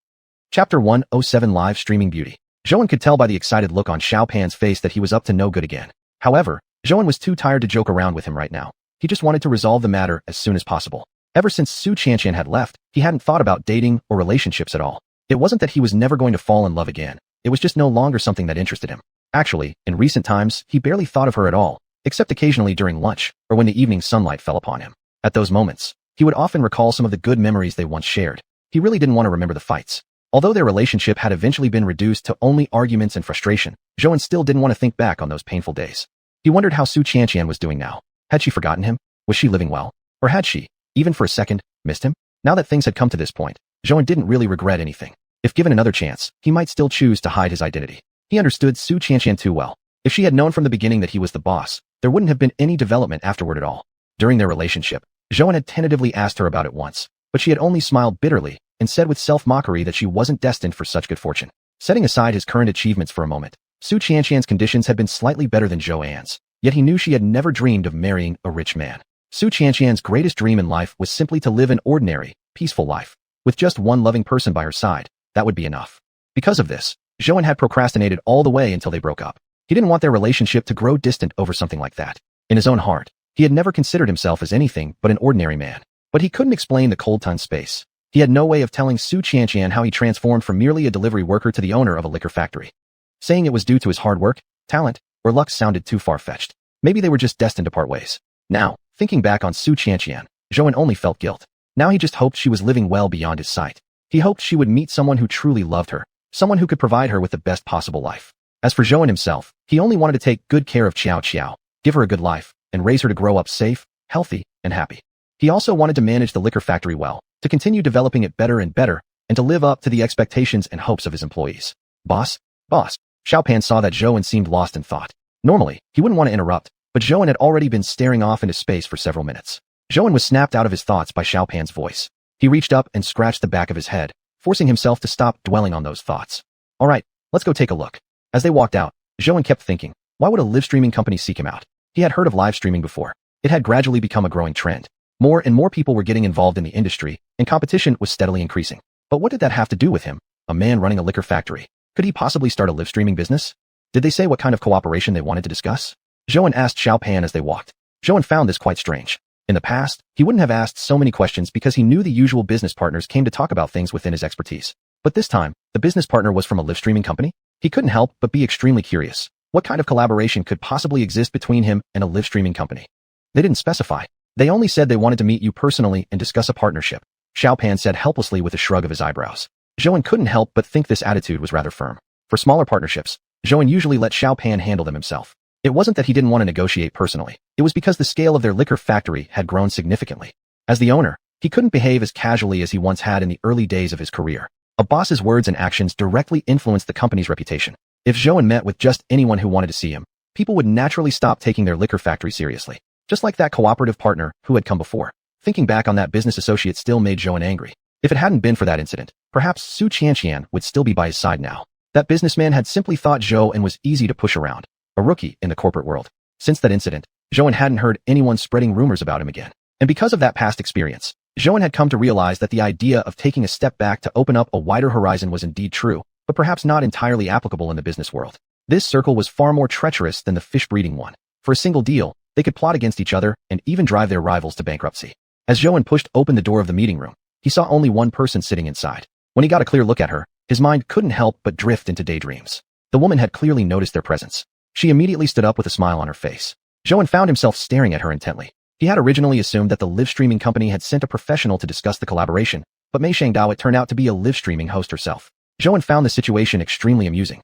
Chapter 107 Live Streaming Beauty. Zhou could tell by the excited look on Xiaopan's face that he was up to no good again. However, Zhou was too tired to joke around with him right now. He just wanted to resolve the matter as soon as possible. Ever since xiuxian had left, he hadn't thought about dating or relationships at all. It wasn't that he was never going to fall in love again. It was just no longer something that interested him. Actually, in recent times, he barely thought of her at all, except occasionally during lunch or when the evening sunlight fell upon him. At those moments, he would often recall some of the good memories they once shared. He really didn't want to remember the fights. Although their relationship had eventually been reduced to only arguments and frustration, Zhou still didn't want to think back on those painful days. He wondered how xiuxian was doing now. Had she forgotten him? Was she living well? Or had she, even for a second, missed him? Now that things had come to this point, Zhou didn't really regret anything. If given another chance, he might still choose to hide his identity. He understood xiuxian too well. If she had known from the beginning that he was the boss, there wouldn't have been any development afterward at all. During their relationship, Zhou had tentatively asked her about it once, but she had only smiled bitterly and said with self-mockery that she wasn't destined for such good fortune. Setting aside his current achievements for a moment, xiuxian's conditions had been slightly better than Zhou's, yet he knew she had never dreamed of marrying a rich man. Xiuxian's greatest dream in life was simply to live an ordinary, peaceful life. With just one loving person by her side, that would be enough. Because of this, Zhou had procrastinated all the way until they broke up. He didn't want their relationship to grow distant over something like that. In his own heart, he had never considered himself as anything but an ordinary man. But he couldn't explain the cold ton space. He had no way of telling xiuxian how he transformed from merely a delivery worker to the owner of a liquor factory. Saying it was due to his hard work, talent, or luck sounded too far-fetched. Maybe they were just destined to part ways. Now, thinking back on xiuxian, Zhou only felt guilt. Now he just hoped she was living well beyond his sight. He hoped she would meet someone who truly loved her, someone who could provide her with the best possible life. As for Zhou himself, he only wanted to take good care of Xiao, give her a good life, and raise her to grow up safe, healthy, and happy. He also wanted to manage the liquor factory well, to continue developing it better and better, and to live up to the expectations and hopes of his employees. Boss? Xiaopan saw that Zhou seemed lost in thought. Normally, he wouldn't want to interrupt, but Zhou had already been staring off into space for several minutes. Zhou was snapped out of his thoughts by Xiaopan's voice. He reached up and scratched the back of his head, forcing himself to stop dwelling on those thoughts. All right, let's go take a look. As they walked out, Zhou kept thinking, why would a live streaming company seek him out? He had heard of live streaming before. It had gradually become a growing trend. More and more people were getting involved in the industry, and competition was steadily increasing. But what did that have to do with him, a man running a liquor factory? Could he possibly start a live streaming business? Did they say what kind of cooperation they wanted to discuss? Zhou asked Xiao Pan as they walked. Zhou found this quite strange. In the past, he wouldn't have asked so many questions because he knew the usual business partners came to talk about things within his expertise. But this time, the business partner was from a live streaming company? He couldn't help but be extremely curious. What kind of collaboration could possibly exist between him and a live streaming company? They didn't specify. They only said they wanted to meet you personally and discuss a partnership, Xiao Pan said helplessly with a shrug of his eyebrows. Zhou couldn't help but think this attitude was rather firm. For smaller partnerships, Zhou usually let Xiao Pan handle them himself. It wasn't that he didn't want to negotiate personally. It was because the scale of their liquor factory had grown significantly. As the owner, he couldn't behave as casually as he once had in the early days of his career. A boss's words and actions directly influenced the company's reputation. If Zhou met with just anyone who wanted to see him, people would naturally stop taking their liquor factory seriously. Just like that cooperative partner who had come before. Thinking back on that business associate still made Zhou angry. If it hadn't been for that incident, perhaps xiuxian would still be by his side now. That businessman had simply thought Zhou was easy to push around. A rookie in the corporate world. Since that incident, Zhou hadn't heard anyone spreading rumors about him again. And because of that past experience, Zhou had come to realize that the idea of taking a step back to open up a wider horizon was indeed true, but perhaps not entirely applicable in the business world. This circle was far more treacherous than the fish breeding one. For a single deal, they could plot against each other and even drive their rivals to bankruptcy. As Zhou pushed open the door of the meeting room, he saw only one person sitting inside. When he got a clear look at her, his mind couldn't help but drift into daydreams. The woman had clearly noticed their presence. She immediately stood up with a smile on her face. Zhou found himself staring at her intently. He had originally assumed that the live streaming company had sent a professional to discuss the collaboration, but Mei Shangdao turned out to be a live streaming host herself. Zhou found the situation extremely amusing.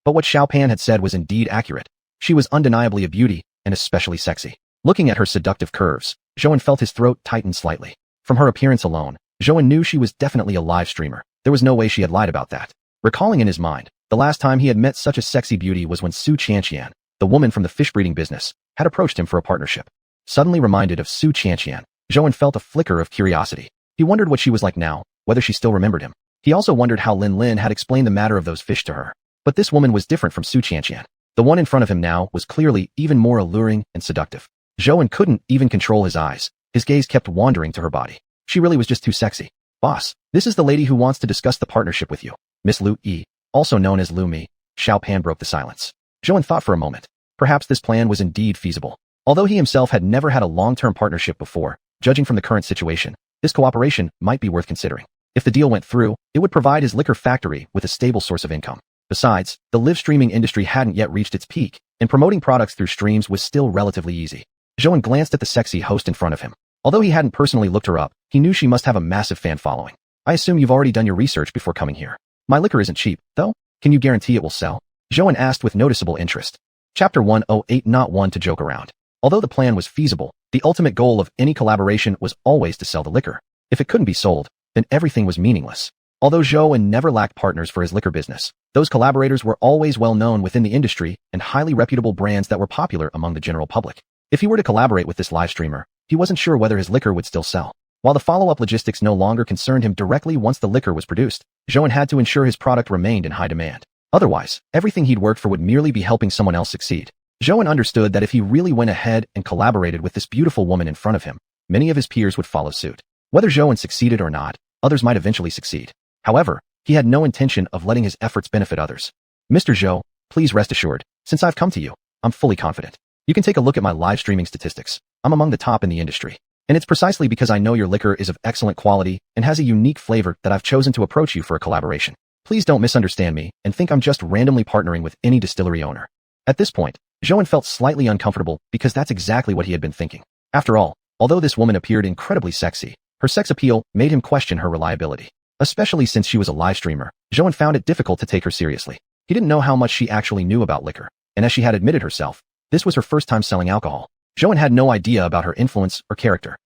But what Xiao Pan had said was indeed accurate. She was undeniably a beauty, and especially sexy. Looking at her seductive curves, Zhou felt his throat tighten slightly. From her appearance alone, Zhou knew she was definitely a live streamer. There was no way she had lied about that. Recalling in his mind, the last time he had met such a sexy beauty was when xiuxian, the woman from the fish breeding business, had approached him for a partnership. Suddenly reminded of xiuxian, Zhou felt a flicker of curiosity. He wondered what she was like now, whether she still remembered him. He also wondered how Lin had explained the matter of those fish to her. But this woman was different from xiuxian. The one in front of him now was clearly even more alluring and seductive. Zhou couldn't even control his eyes. His gaze kept wandering to her body. She really was just too sexy. Boss, this is the lady who wants to discuss the partnership with you. Miss Lu Yi, also known as Lu Mi. Xiao Pan broke the silence. Zhou thought for a moment. Perhaps this plan was indeed feasible. Although he himself had never had a long-term partnership before, judging from the current situation, this cooperation might be worth considering. If the deal went through, it would provide his liquor factory with a stable source of income. Besides, the live streaming industry hadn't yet reached its peak, and promoting products through streams was still relatively easy. Zhou glanced at the sexy host in front of him. Although he hadn't personally looked her up, he knew she must have a massive fan following. I assume you've already done your research before coming here. My liquor isn't cheap, though. Can you guarantee it will sell? Zhou asked with noticeable interest. Chapter 108. Not one to joke around. Although the plan was feasible, the ultimate goal of any collaboration was always to sell the liquor. If it couldn't be sold, then everything was meaningless. Although Zhou never lacked partners for his liquor business, those collaborators were always well known within the industry and highly reputable brands that were popular among the general public. If he were to collaborate with this live streamer, he wasn't sure whether his liquor would still sell. While the follow-up logistics no longer concerned him directly once the liquor was produced, Zhou had to ensure his product remained in high demand. Otherwise, everything he'd worked for would merely be helping someone else succeed. Zhou understood that if he really went ahead and collaborated with this beautiful woman in front of him, many of his peers would follow suit. Whether Zhou succeeded or not, others might eventually succeed. However, he had no intention of letting his efforts benefit others. Mr. Zhou, please rest assured, since I've come to you, I'm fully confident. You can take a look at my live streaming statistics. I'm among the top in the industry. And it's precisely because I know your liquor is of excellent quality and has a unique flavor that I've chosen to approach you for a collaboration. Please don't misunderstand me and think I'm just randomly partnering with any distillery owner. At this point, Zhou felt slightly uncomfortable because that's exactly what he had been thinking. After all, although this woman appeared incredibly sexy, her sex appeal made him question her reliability. Especially since she was a live streamer, Zhou found it difficult to take her seriously. He didn't know how much she actually knew about liquor, and as she had admitted herself, this was her first time selling alcohol. Zhou had no idea about her influence or character.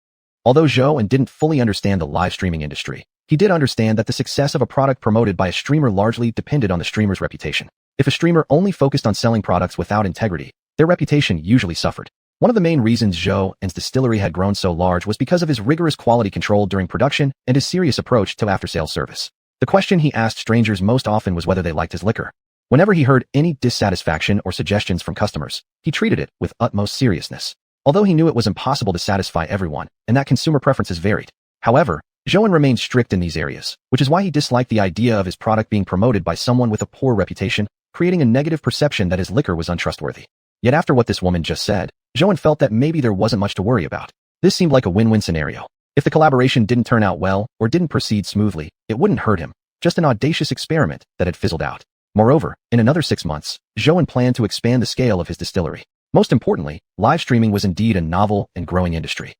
Although Zhou didn't fully understand the live streaming industry, he did understand that the success of a product promoted by a streamer largely depended on the streamer's reputation. If a streamer only focused on selling products without integrity, their reputation usually suffered. One of the main reasons Zhou's distillery had grown so large was because of his rigorous quality control during production and his serious approach to after-sales service. The question he asked strangers most often was whether they liked his liquor. Whenever he heard any dissatisfaction or suggestions from customers, he treated it with utmost seriousness. Although he knew it was impossible to satisfy everyone, and that consumer preferences varied. However, Zhouan remained strict in these areas, which is why he disliked the idea of his product being promoted by someone with a poor reputation, creating a negative perception that his liquor was untrustworthy. Yet after what this woman just said, Zhouan felt that maybe there wasn't much to worry about. This seemed like a win-win scenario. If the collaboration didn't turn out well or didn't proceed smoothly, it wouldn't hurt him, just an audacious experiment that had fizzled out. Moreover, in another 6 months, Zhouan planned to expand the scale of his distillery. Most importantly, live streaming was indeed a novel and growing industry.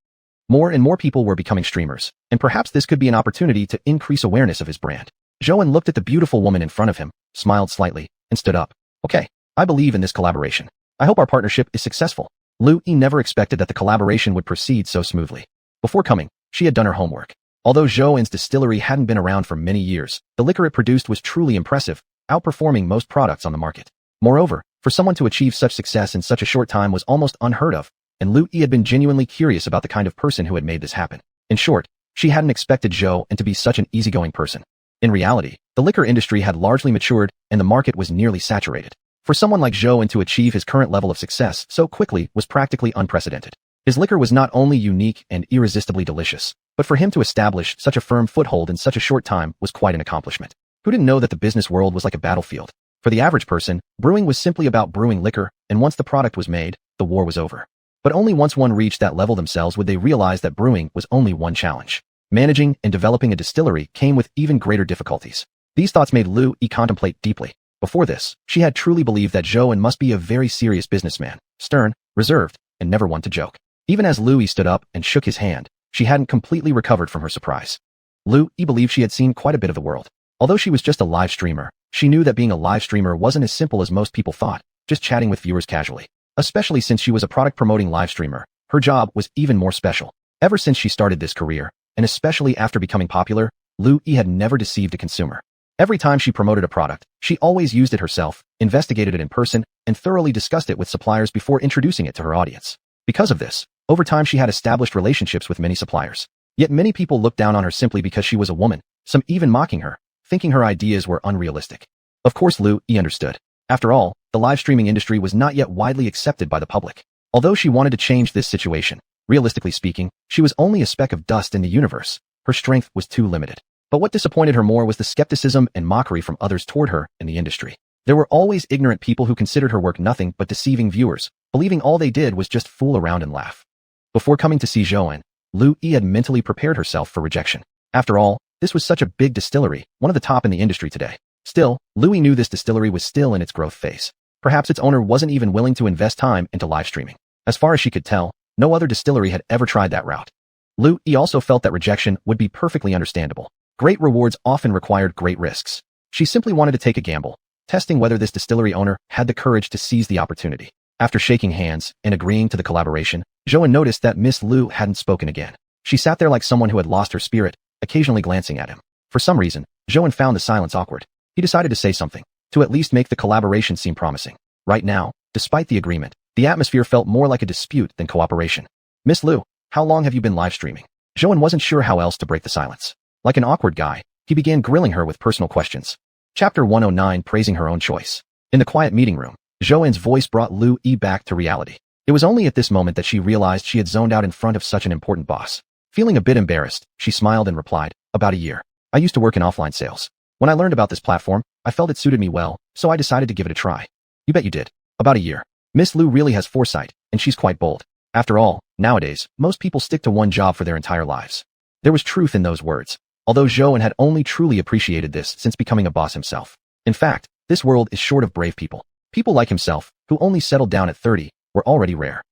More and more people were becoming streamers, and perhaps this could be an opportunity to increase awareness of his brand. Zhouan looked at the beautiful woman in front of him, smiled slightly, and stood up. Okay, I believe in this collaboration. I hope our partnership is successful. Lu Yi never expected that the collaboration would proceed so smoothly. Before coming, she had done her homework. Although Zhouan's distillery hadn't been around for many years, the liquor it produced was truly impressive, outperforming most products on the market. Moreover, for someone to achieve such success in such a short time was almost unheard of, and Lu Yi had been genuinely curious about the kind of person who had made this happen. In short, she hadn't expected Zhouan to be such an easygoing person. In reality, the liquor industry had largely matured and the market was nearly saturated. For someone like Zhouan to achieve his current level of success so quickly was practically unprecedented. His liquor was not only unique and irresistibly delicious, but for him to establish such a firm foothold in such a short time was quite an accomplishment. Who didn't know that the business world was like a battlefield? For the average person, brewing was simply about brewing liquor, and once the product was made, the war was over. But only once one reached that level themselves would they realize that brewing was only one challenge. Managing and developing a distillery came with even greater difficulties. These thoughts made Lu Yi contemplate deeply. Before this, she had truly believed that Zhouan must be a very serious businessman, stern, reserved, and never one to joke. Even as Lu Yi stood up and shook his hand, she hadn't completely recovered from her surprise. Lu Yi believed she had seen quite a bit of the world. Although she was just a live streamer, she knew that being a live streamer wasn't as simple as most people thought, just chatting with viewers casually. Especially since she was a product-promoting live streamer, her job was even more special. Ever since she started this career, and especially after becoming popular, Lu Yi had never deceived a consumer. Every time she promoted a product, she always used it herself, investigated it in person, and thoroughly discussed it with suppliers before introducing it to her audience. Because of this, over time she had established relationships with many suppliers. Yet many people looked down on her simply because she was a woman, some even mocking her, thinking her ideas were unrealistic. Of course Lu Yi understood. After all, the live streaming industry was not yet widely accepted by the public. Although she wanted to change this situation, realistically speaking, she was only a speck of dust in the universe. Her strength was too limited. But what disappointed her more was the skepticism and mockery from others toward her in the industry. There were always ignorant people who considered her work nothing but deceiving viewers, believing all they did was just fool around and laugh. Before coming to see Zhouan, Lu Yi had mentally prepared herself for rejection. After all, this was such a big distillery, one of the top in the industry today. Still, Lu Yi knew this distillery was still in its growth phase. Perhaps its owner wasn't even willing to invest time into live streaming. As far as she could tell, no other distillery had ever tried that route. Lu Yi also felt that rejection would be perfectly understandable. Great rewards often required great risks. She simply wanted to take a gamble, testing whether this distillery owner had the courage to seize the opportunity. After shaking hands and agreeing to the collaboration, Zhouan noticed that Miss Lu hadn't spoken again. She sat there like someone who had lost her spirit, occasionally glancing at him. For some reason, Zhouan found the silence awkward. He decided to say something, to at least make the collaboration seem promising. Right now, despite the agreement, the atmosphere felt more like a dispute than cooperation. Miss Lu, how long have you been live streaming? Zhouan wasn't sure how else to break the silence. Like an awkward guy, he began grilling her with personal questions. Chapter 109, praising her own choice. In the quiet meeting room, Zhouan's voice brought Lu Yi back to reality. It was only at this moment that she realized she had zoned out in front of such an important boss. Feeling a bit embarrassed, she smiled and replied, "About a year. I used to work in offline sales. When I learned about this platform, I felt it suited me well, so I decided to give it a try." "You bet you did. About a year." Miss Lu really has foresight, and she's quite bold. After all, nowadays, most people stick to one job for their entire lives. There was truth in those words, although Zhouan had only truly appreciated this since becoming a boss himself. In fact, this world is short of brave people. People like himself, who only settled down at 30, were already rare.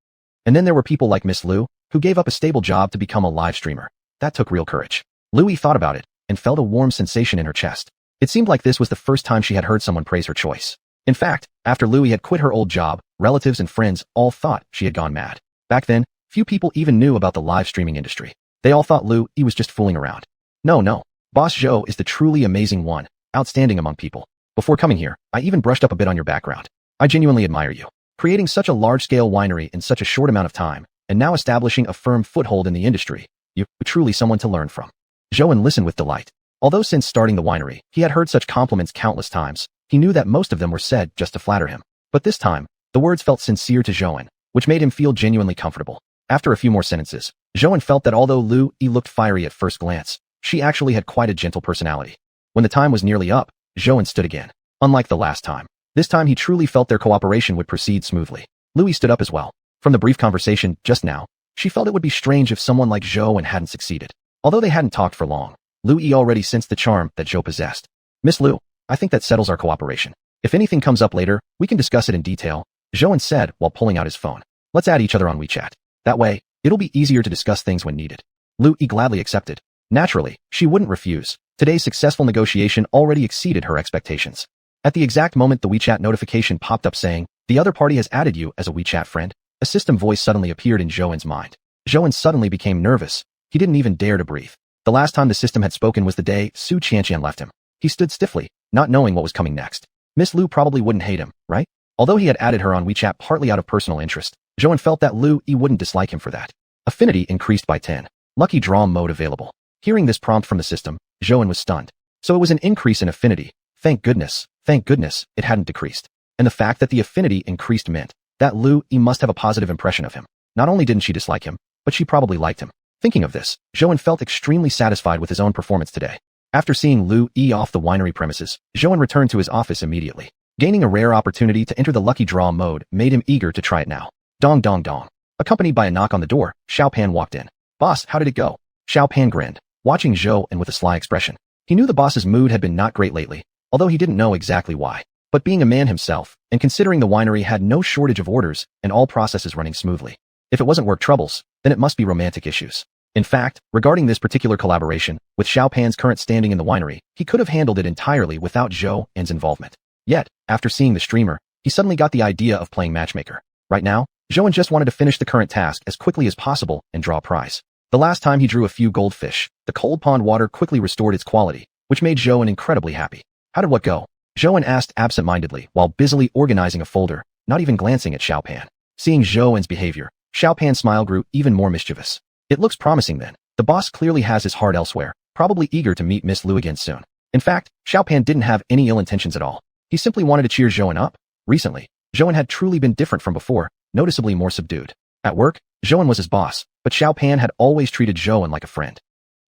And then there were people like Miss Lu, who gave up a stable job to become a live streamer. That took real courage. Lu Yi thought about it, and felt a warm sensation in her chest. It seemed like this was the first time she had heard someone praise her choice. In fact, after Lu Yi had quit her old job, relatives and friends all thought she had gone mad. Back then, few people even knew about the live streaming industry. They all thought Lu Yi was just fooling around. No. Boss Zhou is the truly amazing one, outstanding among people. Before coming here, I even brushed up a bit on your background. I genuinely admire you. Creating such a large-scale winery in such a short amount of time, and now establishing a firm foothold in the industry, you're truly someone to learn from. Zhouan listened with delight. Although since starting the winery, he had heard such compliments countless times, he knew that most of them were said just to flatter him. But this time, the words felt sincere to Zhouan, which made him feel genuinely comfortable. After a few more sentences, Zhouan felt that although Lu Yi looked fiery at first glance, She actually had quite a gentle personality. When the time was nearly up, Zhou stood again. Unlike the last time, this time he truly felt their cooperation would proceed smoothly. Louis stood up as well. From the brief conversation just now, she felt it would be strange if someone like Zhou hadn't succeeded. Although they hadn't talked for long, Louis already sensed the charm that Zhou possessed. Miss Liu, I think that settles our cooperation. If anything comes up later, we can discuss it in detail, Zhou said while pulling out his phone. Let's add each other on WeChat. That way, it'll be easier to discuss things when needed. Louis gladly accepted. Naturally, she wouldn't refuse. Today's successful negotiation already exceeded her expectations. At the exact moment the WeChat notification popped up saying, "The other party has added you as a WeChat friend," a system voice suddenly appeared in Zhou's mind. Zhou suddenly became nervous. He didn't even dare to breathe. The last time the system had spoken was the day xiuxian left him. He stood stiffly, not knowing what was coming next. Miss Liu probably wouldn't hate him, right? Although he had added her on WeChat partly out of personal interest, Zhou felt that Liu wouldn't dislike him for that. Affinity increased by 10. Lucky draw mode available. Hearing this prompt from the system, Zhou was stunned. So it was an increase in affinity. Thank goodness, it hadn't decreased. And the fact that the affinity increased meant that Liu must have a positive impression of him. Not only didn't she dislike him, but she probably liked him. Thinking of this, Zhou felt extremely satisfied with his own performance today. After seeing Liu off the winery premises, Zhou returned to his office immediately. Gaining a rare opportunity to enter the lucky draw mode made him eager to try it now. Dong dong dong. Accompanied by a knock on the door, Xiaopan walked in. "Boss, how did it go?" Xiaopan grinned, watching Zhou with a sly expression. He knew the boss's mood had been not great lately, although he didn't know exactly why. But being a man himself, and considering the winery had no shortage of orders and all processes running smoothly, if it wasn't work troubles, then it must be romantic issues. In fact, regarding this particular collaboration, with Xiaopan's current standing in the winery, he could have handled it entirely without Zhou's involvement. Yet, after seeing the streamer, he suddenly got the idea of playing matchmaker. Right now, Zhou just wanted to finish the current task as quickly as possible and draw a prize. The last time he drew a few goldfish, the cold pond water quickly restored its quality, which made Zhou incredibly happy. How did what go? Zhou asked absent-mindedly while busily organizing a folder, not even glancing at Xiaopan. Seeing Zhou's behavior, Xiaopan's smile grew even more mischievous. It looks promising then. The boss clearly has his heart elsewhere, probably eager to meet Miss Liu again soon. In fact, Xiaopan didn't have any ill intentions at all. He simply wanted to cheer Zhou up. Recently, Zhou had truly been different from before, noticeably more subdued. At work, Zhou was his boss, but Xiaopan had always treated Zhou like a friend.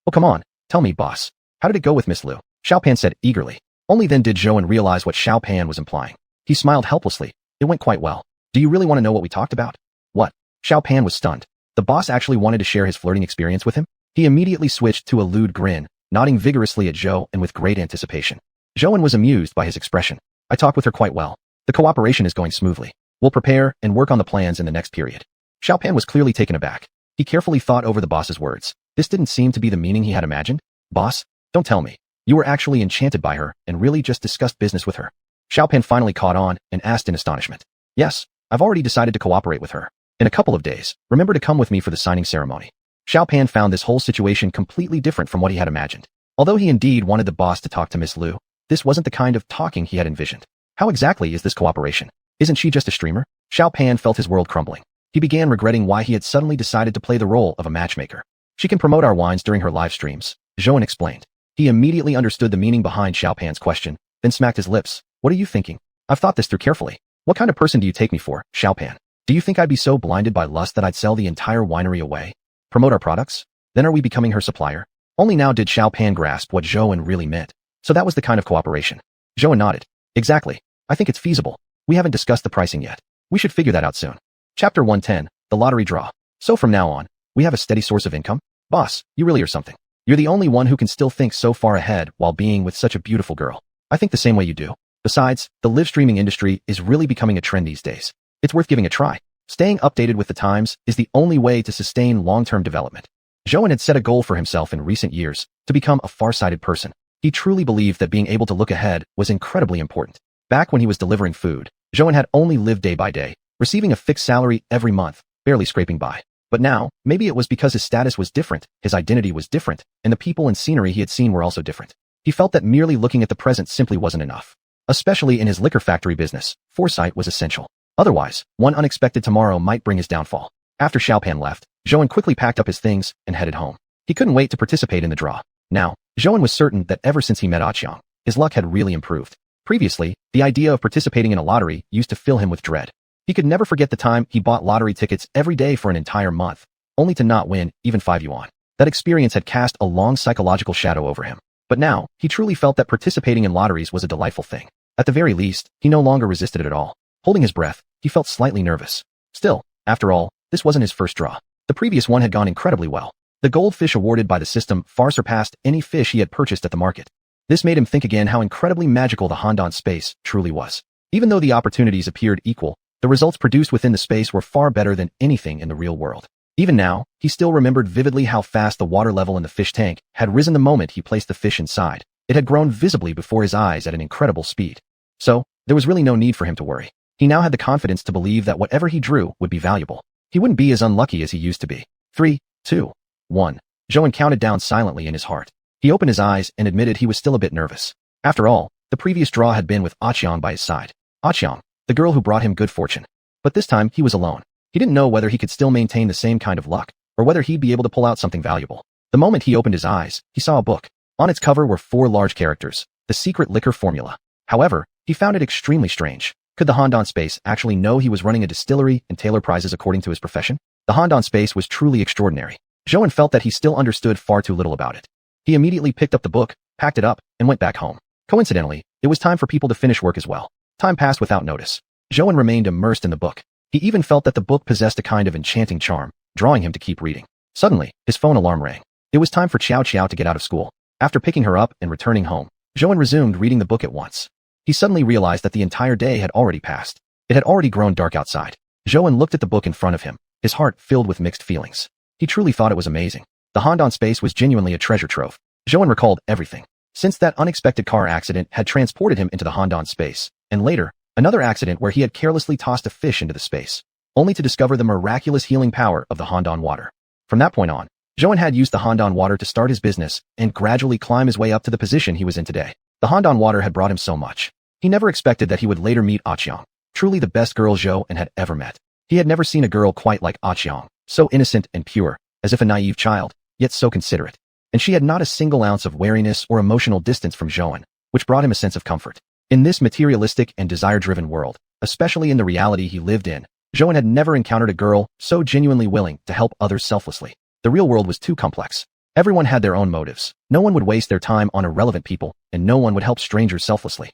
"Oh come on, tell me, boss. How did it go with Miss Liu?" Xiaopan said eagerly. Only then did Zhou realize what Xiaopan was implying. He smiled helplessly. "It went quite well. Do you really want to know what we talked about?" "What?" Xiaopan was stunned. The boss actually wanted to share his flirting experience with him? He immediately switched to a lewd grin, nodding vigorously at Zhou with great anticipation. Zhou was amused by his expression. "I talked with her quite well. The cooperation is going smoothly. We'll prepare and work on the plans in the next period." Xiaopan was clearly taken aback. He carefully thought over the boss's words. This didn't seem to be the meaning he had imagined. "Boss, don't tell me. You were actually enchanted by her and really just discussed business with her." Xiaopan finally caught on and asked in astonishment. "Yes, I've already decided to cooperate with her. In a couple of days, remember to come with me for the signing ceremony." Xiaopan found this whole situation completely different from what he had imagined. Although he indeed wanted the boss to talk to Miss Liu, this wasn't the kind of talking he had envisioned. How exactly is this cooperation? Isn't she just a streamer? Xiaopan felt his world crumbling. He began regretting why he had suddenly decided to play the role of a matchmaker. "She can promote our wines during her live streams," Zhou explained. He immediately understood the meaning behind Xiaopan's question, then smacked his lips. "What are you thinking? I've thought this through carefully. What kind of person do you take me for, Xiaopan? Do you think I'd be so blinded by lust that I'd sell the entire winery away? Promote our products? Then are we becoming her supplier?" Only now did Xiaopan grasp what Zhou really meant. So that was the kind of cooperation. Zhou nodded. "Exactly. I think it's feasible. We haven't discussed the pricing yet. We should figure that out soon." Chapter 110, The Lottery Draw. "So from now on, we have a steady source of income? Boss, you really are something. You're the only one who can still think so far ahead while being with such a beautiful girl. I think the same way you do. Besides, the live streaming industry is really becoming a trend these days. It's worth giving a try. Staying updated with the times is the only way to sustain long-term development." Zhou had set a goal for himself in recent years, to become a far-sighted person. He truly believed that being able to look ahead was incredibly important. Back when he was delivering food, Zhou had only lived day by day, receiving a fixed salary every month, barely scraping by. But now, maybe it was because his status was different, his identity was different, and the people and scenery he had seen were also different. He felt that merely looking at the present simply wasn't enough. Especially in his liquor factory business, foresight was essential. Otherwise, one unexpected tomorrow might bring his downfall. After Xiaopan left, Zhou quickly packed up his things and headed home. He couldn't wait to participate in the draw. Now, Zhou was certain that ever since he met xiuxian, his luck had really improved. Previously, the idea of participating in a lottery used to fill him with dread. He could never forget the time he bought lottery tickets every day for an entire month, only to not win even 5 yuan. That experience had cast a long psychological shadow over him. But now, he truly felt that participating in lotteries was a delightful thing. At the very least, he no longer resisted it at all. Holding his breath, he felt slightly nervous. Still, after all, this wasn't his first draw. The previous one had gone incredibly well. The goldfish awarded by the system far surpassed any fish he had purchased at the market. This made him think again how incredibly magical the Handan space truly was. Even though the opportunities appeared equal, the results produced within the space were far better than anything in the real world. Even now, he still remembered vividly how fast the water level in the fish tank had risen the moment he placed the fish inside. It had grown visibly before his eyes at an incredible speed. So, there was really no need for him to worry. He now had the confidence to believe that whatever he drew would be valuable. He wouldn't be as unlucky as he used to be. 3, 2, 1. Zhou counted down silently in his heart. He opened his eyes and admitted he was still a bit nervous. After all, the previous draw had been with xiuxian by his side. Xiuxian, the girl who brought him good fortune. But this time, he was alone. He didn't know whether he could still maintain the same kind of luck, or whether he'd be able to pull out something valuable. The moment he opened his eyes, he saw a book. On its cover were 4 large characters, The Secret Liquor Formula. However, he found it extremely strange. Could the Handan space actually know he was running a distillery and tailor prizes according to his profession? The Handan space was truly extraordinary. Zhou felt that he still understood far too little about it. He immediately picked up the book, packed it up, and went back home. Coincidentally, it was time for people to finish work as well. Time passed without notice. Zhou remained immersed in the book. He even felt that the book possessed a kind of enchanting charm, drawing him to keep reading. Suddenly, his phone alarm rang. It was time for xiuxian to get out of school. After picking her up and returning home, Zhou resumed reading the book at once. He suddenly realized that the entire day had already passed. It had already grown dark outside. Zhou looked at the book in front of him, his heart filled with mixed feelings. He truly thought it was amazing. The Handan space was genuinely a treasure trove. Zhou recalled everything. Since that unexpected car accident had transported him into the Handan space, and later, another accident where he had carelessly tossed a fish into the space, only to discover the miraculous healing power of the Handan water. From that point on, Zhou had used the Handan water to start his business and gradually climb his way up to the position he was in today. The Handan water had brought him so much. He never expected that he would later meet xiuxian, truly the best girl Zhou had ever met. He had never seen a girl quite like xiuxian, so innocent and pure, as if a naive child, yet so considerate. And she had not a single ounce of wariness or emotional distance from Zhou, which brought him a sense of comfort. In this materialistic and desire-driven world, especially in the reality he lived in, Zhou had never encountered a girl so genuinely willing to help others selflessly. The real world was too complex. Everyone had their own motives. No one would waste their time on irrelevant people, and no one would help strangers selflessly.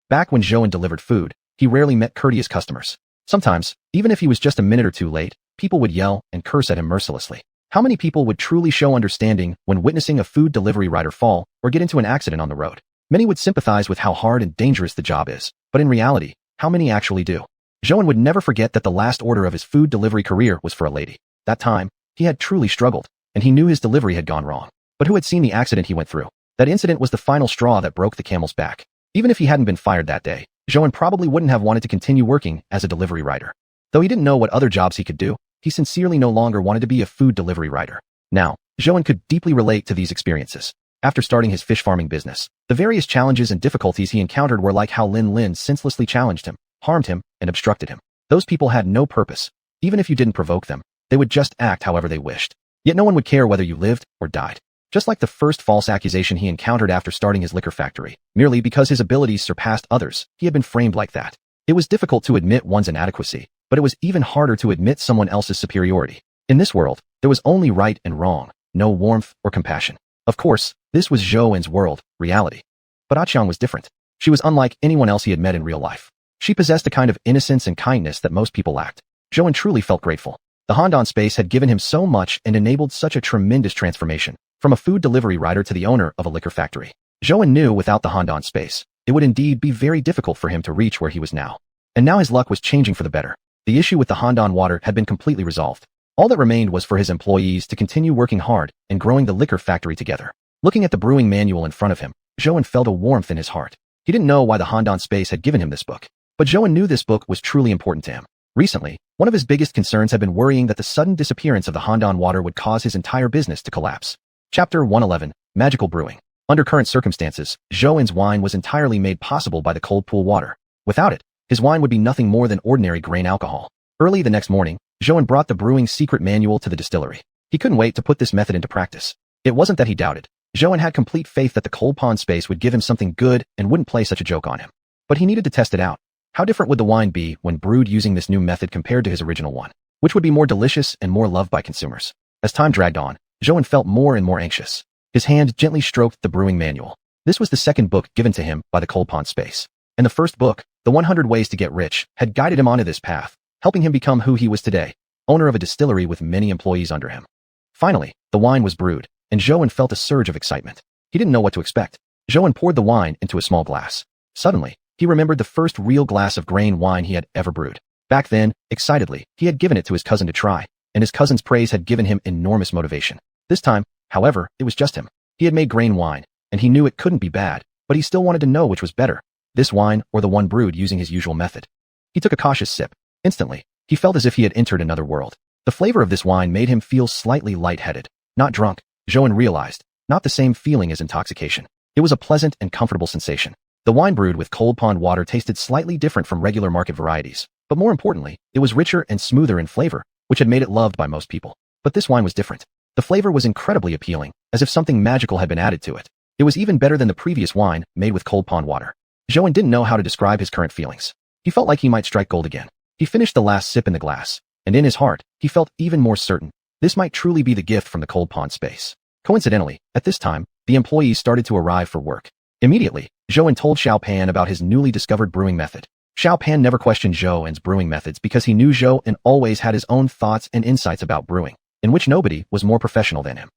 Back when Zhou delivered food, he rarely met courteous customers. Sometimes, even if he was just a minute or two late, people would yell and curse at him mercilessly. How many people would truly show understanding when witnessing a food delivery rider fall or get into an accident on the road? Many would sympathize with how hard and dangerous the job is, but in reality, how many actually do? Zhou would never forget that the last order of his food delivery career was for a lady. That time, he had truly struggled, and he knew his delivery had gone wrong. But who had seen the accident he went through? That incident was the final straw that broke the camel's back. Even if he hadn't been fired that day, Zhou probably wouldn't have wanted to continue working as a delivery rider. Though he didn't know what other jobs he could do, he sincerely no longer wanted to be a food delivery rider. Now, Zhou could deeply relate to these experiences. After starting his fish farming business, the various challenges and difficulties he encountered were like how Lin senselessly challenged him, harmed him, and obstructed him. Those people had no purpose. Even if you didn't provoke them, they would just act however they wished. Yet no one would care whether you lived or died. Just like the first false accusation he encountered after starting his liquor factory, merely because his abilities surpassed others, he had been framed like that. It was difficult to admit one's inadequacy, but it was even harder to admit someone else's superiority. In this world, there was only right and wrong, no warmth or compassion. Of course, this was Zhou's world, reality. But xiuxian was different. She was unlike anyone else he had met in real life. She possessed a kind of innocence and kindness that most people lacked. Zhou truly felt grateful. The Handan space had given him so much and enabled such a tremendous transformation, from a food delivery rider to the owner of a liquor factory. Zhou knew without the Handan space, it would indeed be very difficult for him to reach where he was now. And now his luck was changing for the better. The issue with the Handan water had been completely resolved. All that remained was for his employees to continue working hard and growing the liquor factory together. Looking at the brewing manual in front of him, Zhou felt a warmth in his heart. He didn't know why the Handan space had given him this book, but Zhou knew this book was truly important to him. Recently, one of his biggest concerns had been worrying that the sudden disappearance of the Handan water would cause his entire business to collapse. Chapter 111, Magical Brewing. Under current circumstances, Zhou's wine was entirely made possible by the cold pool water. Without it, his wine would be nothing more than ordinary grain alcohol. Early the next morning, Zhou brought the brewing secret manual to the distillery. He couldn't wait to put this method into practice. It wasn't that he doubted. Zhou had complete faith that the cold pond space would give him something good and wouldn't play such a joke on him. But he needed to test it out. How different would the wine be when brewed using this new method compared to his original one? Which would be more delicious and more loved by consumers? As time dragged on, Zhouan felt more and more anxious. His hand gently stroked the brewing manual. This was the second book given to him by the cold pond space. And the first book, The 100 Ways to Get Rich, had guided him onto this path, helping him become who he was today, owner of a distillery with many employees under him. Finally, the wine was brewed, and Zhouan felt a surge of excitement. He didn't know what to expect. Zhouan poured the wine into a small glass. Suddenly, he remembered the first real glass of grain wine he had ever brewed. Back then, excitedly, he had given it to his cousin to try, and his cousin's praise had given him enormous motivation. This time, however, it was just him. He had made grain wine, and he knew it couldn't be bad, but he still wanted to know which was better, this wine or the one brewed using his usual method. He took a cautious sip. Instantly, he felt as if he had entered another world. The flavor of this wine made him feel slightly lightheaded. Not drunk, Zhouan realized, not the same feeling as intoxication. It was a pleasant and comfortable sensation. The wine brewed with cold pond water tasted slightly different from regular market varieties, but more importantly, it was richer and smoother in flavor, which had made it loved by most people. But this wine was different. The flavor was incredibly appealing, as if something magical had been added to it. It was even better than the previous wine, made with cold pond water. Zhouan didn't know how to describe his current feelings. He felt like he might strike gold again. He finished the last sip in the glass, and in his heart, he felt even more certain. This might truly be the gift from the cold pond space. Coincidentally, at this time, the employees started to arrive for work. Immediately, Zhouan told Xiao about his newly discovered brewing method. Xiao never questioned Zhouan's brewing methods because he knew Zhouan always had his own thoughts and insights about brewing, in which nobody was more professional than him.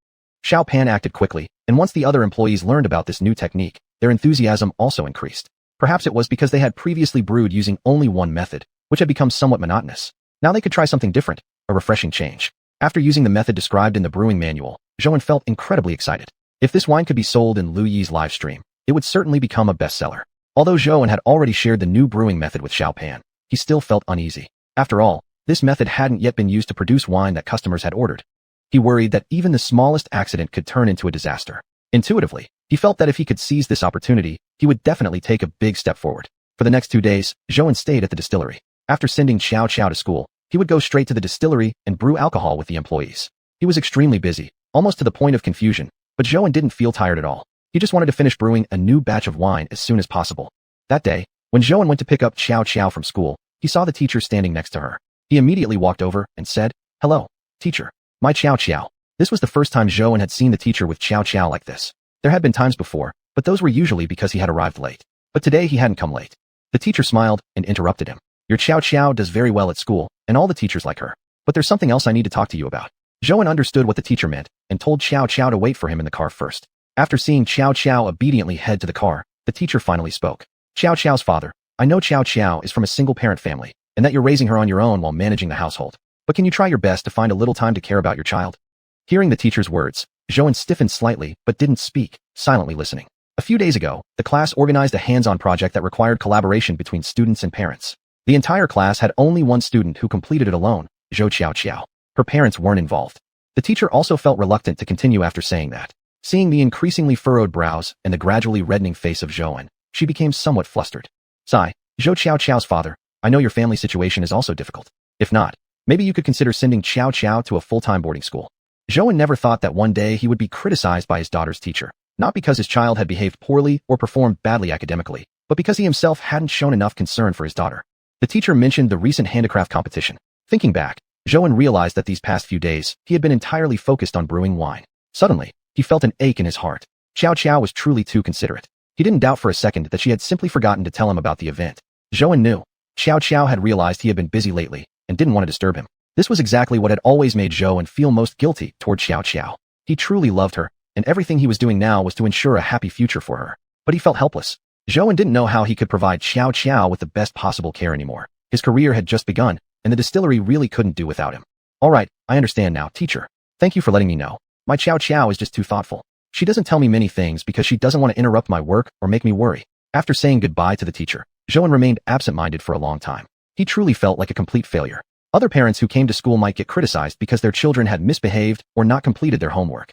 Xiao acted quickly, and once the other employees learned about this new technique, their enthusiasm also increased. Perhaps it was because they had previously brewed using only one method, which had become somewhat monotonous. Now they could try something different, a refreshing change. After using the method described in the brewing manual, Zhouan felt incredibly excited. If this wine could be sold in Lu Yi's live stream, it would certainly become a bestseller. Although Zhouan had already shared the new brewing method with Xiao, he still felt uneasy. After all, this method hadn't yet been used to produce wine that customers had ordered. He worried that even the smallest accident could turn into a disaster. Intuitively, he felt that if he could seize this opportunity, he would definitely take a big step forward. For the next 2 days, Zhouan stayed at the distillery. After sending Xiao to school, he would go straight to the distillery and brew alcohol with the employees. He was extremely busy, almost to the point of confusion, but Zhouan didn't feel tired at all. He just wanted to finish brewing a new batch of wine as soon as possible. That day, when Zhouan went to pick up Xiao from school, he saw the teacher standing next to her. He immediately walked over and said, "Hello, teacher. My Xiao." This was the first time Zhouan had seen the teacher with Xiao like this. There had been times before, but those were usually because he had arrived late. But today he hadn't come late. The teacher smiled and interrupted him. "Your Xiao does very well at school, and all the teachers like her. But there's something else I need to talk to you about." Zhouan understood what the teacher meant and told Xiao to wait for him in the car first. After seeing Xiao obediently head to the car, the teacher finally spoke. "Xiao's father, I know Xiao is from a single-parent family, and that you're raising her on your own while managing the household. But can you try your best to find a little time to care about your child?" Hearing the teacher's words, Zhouan stiffened slightly but didn't speak, silently listening. A few days ago, the class organized a hands-on project that required collaboration between students and parents. The entire class had only one student who completed it alone, Xiao. Her parents weren't involved. The teacher also felt reluctant to continue after saying that. Seeing the increasingly furrowed brows and the gradually reddening face of Zhouan, she became somewhat flustered. "Sigh, Xiao's father, I know your family situation is also difficult. If not, maybe you could consider sending Xiao to a full-time boarding school." Zhouan never thought that one day he would be criticized by his daughter's teacher, not because his child had behaved poorly or performed badly academically, but because he himself hadn't shown enough concern for his daughter. The teacher mentioned the recent handicraft competition. Thinking back, Zhouan realized that these past few days, he had been entirely focused on brewing wine. Suddenly, he felt an ache in his heart. Xiao was truly too considerate. He didn't doubt for a second that she had simply forgotten to tell him about the event. Zhouan knew. Xiao had realized he had been busy lately and didn't want to disturb him. This was exactly what had always made Zhouan feel most guilty toward Xiao. He truly loved her, and everything he was doing now was to ensure a happy future for her. But he felt helpless. Zhouan didn't know how he could provide Xiao with the best possible care anymore. His career had just begun, and the distillery really couldn't do without him. "All right, I understand now, teacher. Thank you for letting me know. My Xiao is just too thoughtful. She doesn't tell me many things because she doesn't want to interrupt my work or make me worry." After saying goodbye to the teacher, Zhouan remained absent-minded for a long time. He truly felt like a complete failure. Other parents who came to school might get criticized because their children had misbehaved or not completed their homework.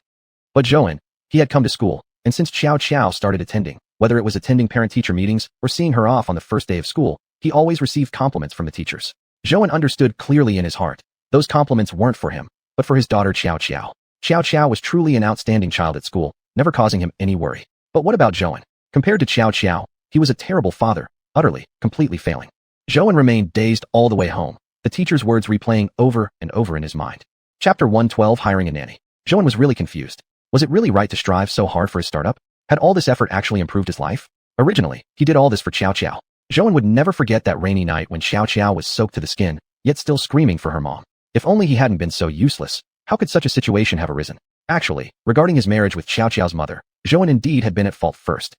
But Zhouan, he had come to school, and since Xiao started attending, whether it was attending parent-teacher meetings or seeing her off on the first day of school, he always received compliments from the teachers. Zhouan understood clearly in his heart. Those compliments weren't for him, but for his daughter Xiao. Xiao was truly an outstanding child at school, never causing him any worry. But what about Zhouan? Compared to Xiao, he was a terrible father, utterly, completely failing. Zhouan remained dazed all the way home, the teacher's words replaying over and over in his mind. Chapter 112 Hiring a Nanny. Zhouan was really confused. Was it really right to strive so hard for his startup? Had all this effort actually improved his life? Originally, he did all this for Xiao. Zhouan would never forget that rainy night when Xiao was soaked to the skin, yet still screaming for her mom. If only he hadn't been so useless. How could such a situation have arisen? Actually, regarding his marriage with Xiao's mother, Zhouan indeed had been at fault first.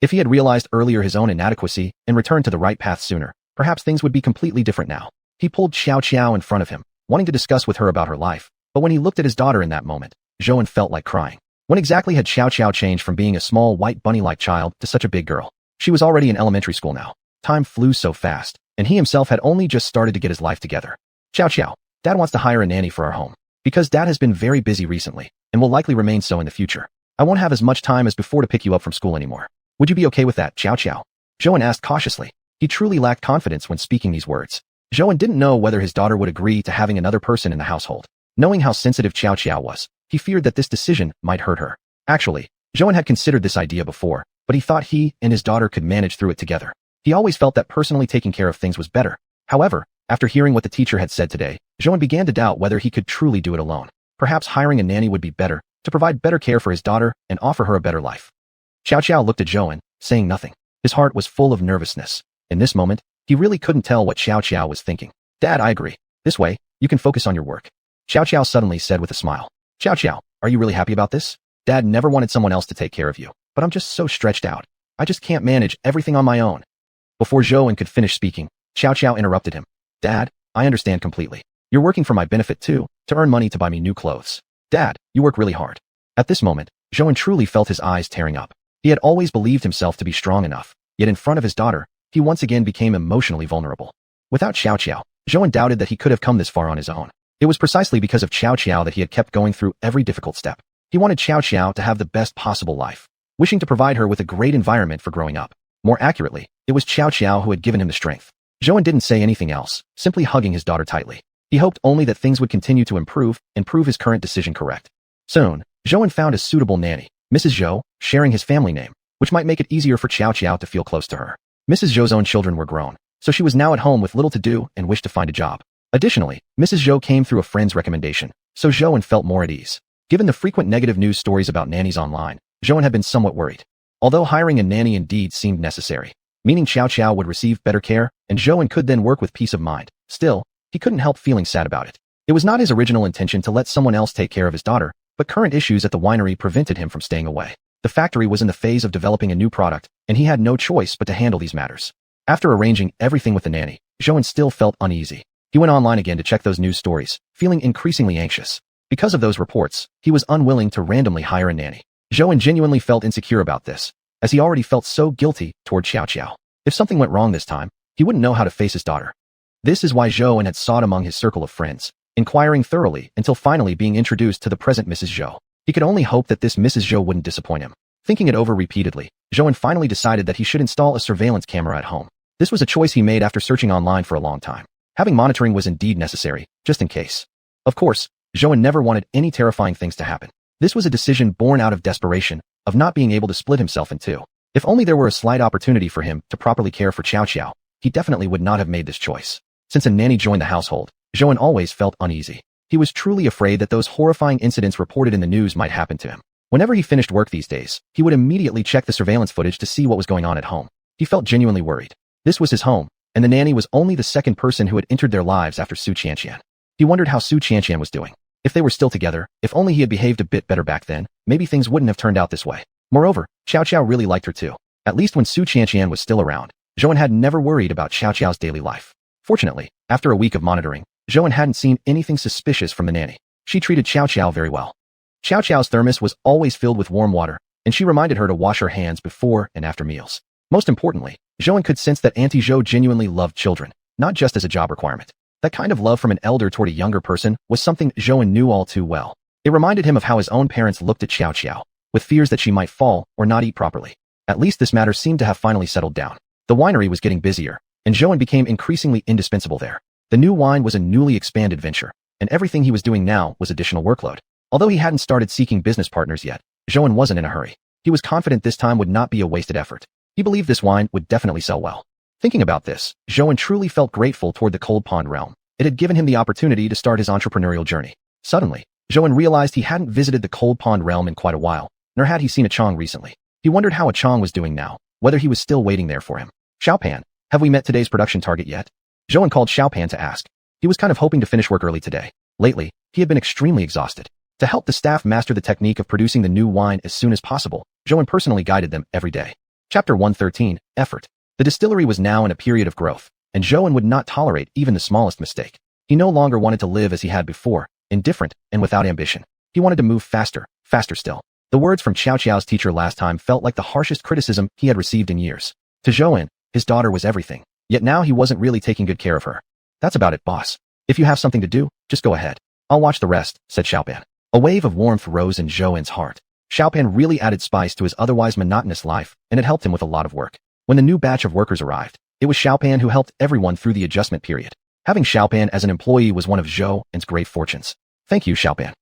If he had realized earlier his own inadequacy and returned to the right path sooner, perhaps things would be completely different now. He pulled Xiao in front of him, wanting to discuss with her about her life, but when he looked at his daughter in that moment, Zhouan felt like crying. When exactly had Xiao changed from being a small white bunny-like child to such a big girl? She was already in elementary school now. Time flew so fast, and he himself had only just started to get his life together. Xiao, Dad wants to hire a nanny for our home. Because Dad has been very busy recently, and will likely remain so in the future. I won't have as much time as before to pick you up from school anymore. Would you be okay with that, Xiao? Zhouan asked cautiously. He truly lacked confidence when speaking these words. Zhouan didn't know whether his daughter would agree to having another person in the household. Knowing how sensitive Xiao was, he feared that this decision might hurt her. Actually, Zhouan had considered this idea before, but he thought he and his daughter could manage through it together. He always felt that personally taking care of things was better. However, after hearing what the teacher had said today, Zhouan began to doubt whether he could truly do it alone. Perhaps hiring a nanny would be better, to provide better care for his daughter and offer her a better life. Xiao looked at Zhouan, saying nothing. His heart was full of nervousness. In this moment, he really couldn't tell what Xiao was thinking. Dad, I agree. This way, you can focus on your work. Xiao suddenly said with a smile. Xiao, are you really happy about this? Dad never wanted someone else to take care of you, but I'm just so stretched out. I just can't manage everything on my own. Before Zhouan could finish speaking, Xiao interrupted him. Dad, I understand completely. You're working for my benefit too, to earn money to buy me new clothes. Dad, you work really hard. At this moment, Zhouan truly felt his eyes tearing up. He had always believed himself to be strong enough, yet in front of his daughter, he once again became emotionally vulnerable. Without Xiao, Zhouan doubted that he could have come this far on his own. It was precisely because of Xiao that he had kept going through every difficult step. He wanted Xiao to have the best possible life, wishing to provide her with a great environment for growing up. More accurately, it was Xiao who had given him the strength. Zhouan didn't say anything else, simply hugging his daughter tightly. He hoped only that things would continue to improve and prove his current decision correct. Soon, Zhouan found a suitable nanny, Mrs. Zhou, sharing his family name, which might make it easier for Xiao to feel close to her. Mrs. Zhou's own children were grown, so she was now at home with little to do and wished to find a job. Additionally, Mrs. Zhou came through a friend's recommendation, so Zhouan felt more at ease. Given the frequent negative news stories about nannies online, Zhouan had been somewhat worried. Although hiring a nanny indeed seemed necessary, meaning Xiao would receive better care, and Zhouan could then work with peace of mind. Still, he couldn't help feeling sad about it. It was not his original intention to let someone else take care of his daughter, but current issues at the winery prevented him from staying away. The factory was in the phase of developing a new product, and he had no choice but to handle these matters. After arranging everything with the nanny, Zhouan still felt uneasy. He went online again to check those news stories, feeling increasingly anxious. Because of those reports, he was unwilling to randomly hire a nanny. Zhouan genuinely felt insecure about this, as he already felt so guilty toward Xiao. If something went wrong this time, he wouldn't know how to face his daughter. This is why Zhouan had sought among his circle of friends, inquiring thoroughly until finally being introduced to the present Mrs. Zhou. He could only hope that this Mrs. Zhou wouldn't disappoint him. Thinking it over repeatedly, Zhouan finally decided that he should install a surveillance camera at home. This was a choice he made after searching online for a long time. Having monitoring was indeed necessary, just in case. Of course, Zhouan never wanted any terrifying things to happen. This was a decision born out of desperation, of not being able to split himself in two. If only there were a slight opportunity for him to properly care for Xiao, he definitely would not have made this choice. Since a nanny joined the household, Zhouan always felt uneasy. He was truly afraid that those horrifying incidents reported in the news might happen to him. Whenever he finished work these days, he would immediately check the surveillance footage to see what was going on at home. He felt genuinely worried. This was his home, and the nanny was only the second person who had entered their lives after xiuxian. He wondered how xiuxian was doing. If they were still together, if only he had behaved a bit better back then, maybe things wouldn't have turned out this way. Moreover, Xiao really liked her too. At least when xiuxian was still around, Zhouan had never worried about Xiao's daily life. Fortunately, after a week of monitoring, Zhouan hadn't seen anything suspicious from the nanny. She treated Xiao very well. Xiao's thermos was always filled with warm water, and she reminded her to wash her hands before and after meals. Most importantly, Zhouan could sense that Auntie Zhou genuinely loved children, not just as a job requirement. That kind of love from an elder toward a younger person was something Zhouan knew all too well. It reminded him of how his own parents looked at Xiao, with fears that she might fall or not eat properly. At least this matter seemed to have finally settled down. The winery was getting busier, and Zhouan became increasingly indispensable there. The new wine was a newly expanded venture, and everything he was doing now was additional workload. Although he hadn't started seeking business partners yet, Zhouan wasn't in a hurry. He was confident this time would not be a wasted effort. He believed this wine would definitely sell well. Thinking about this, Zhouan truly felt grateful toward the Cold Pond realm. It had given him the opportunity to start his entrepreneurial journey. Suddenly, Zhouan realized he hadn't visited the cold pond realm in quite a while, nor had he seen Chong recently. He wondered how Chong was doing now, whether he was still waiting there for him. Xiaopan, have we met today's production target yet? Zhouan called Xiaopan to ask. He was kind of hoping to finish work early today. Lately, he had been extremely exhausted. To help the staff master the technique of producing the new wine as soon as possible, Zhouan personally guided them every day. Chapter 113, Effort. The distillery was now in a period of growth, and Zhouan would not tolerate even the smallest mistake. He no longer wanted to live as he had before, indifferent and without ambition. He wanted to move faster, faster still. The words from Xiaoxiao's teacher last time felt like the harshest criticism he had received in years. To Zhouan, his daughter was everything, yet now he wasn't really taking good care of her. That's about it, boss. If you have something to do, just go ahead. I'll watch the rest, said Xiaopan. A wave of warmth rose in Zhouan's heart. Xiaopan really added spice to his otherwise monotonous life, and it helped him with a lot of work. When the new batch of workers arrived, it was Xiaopan who helped everyone through the adjustment period. Having Xiaopan as an employee was one of Zhouan's great fortunes. Thank you, Xiaopan.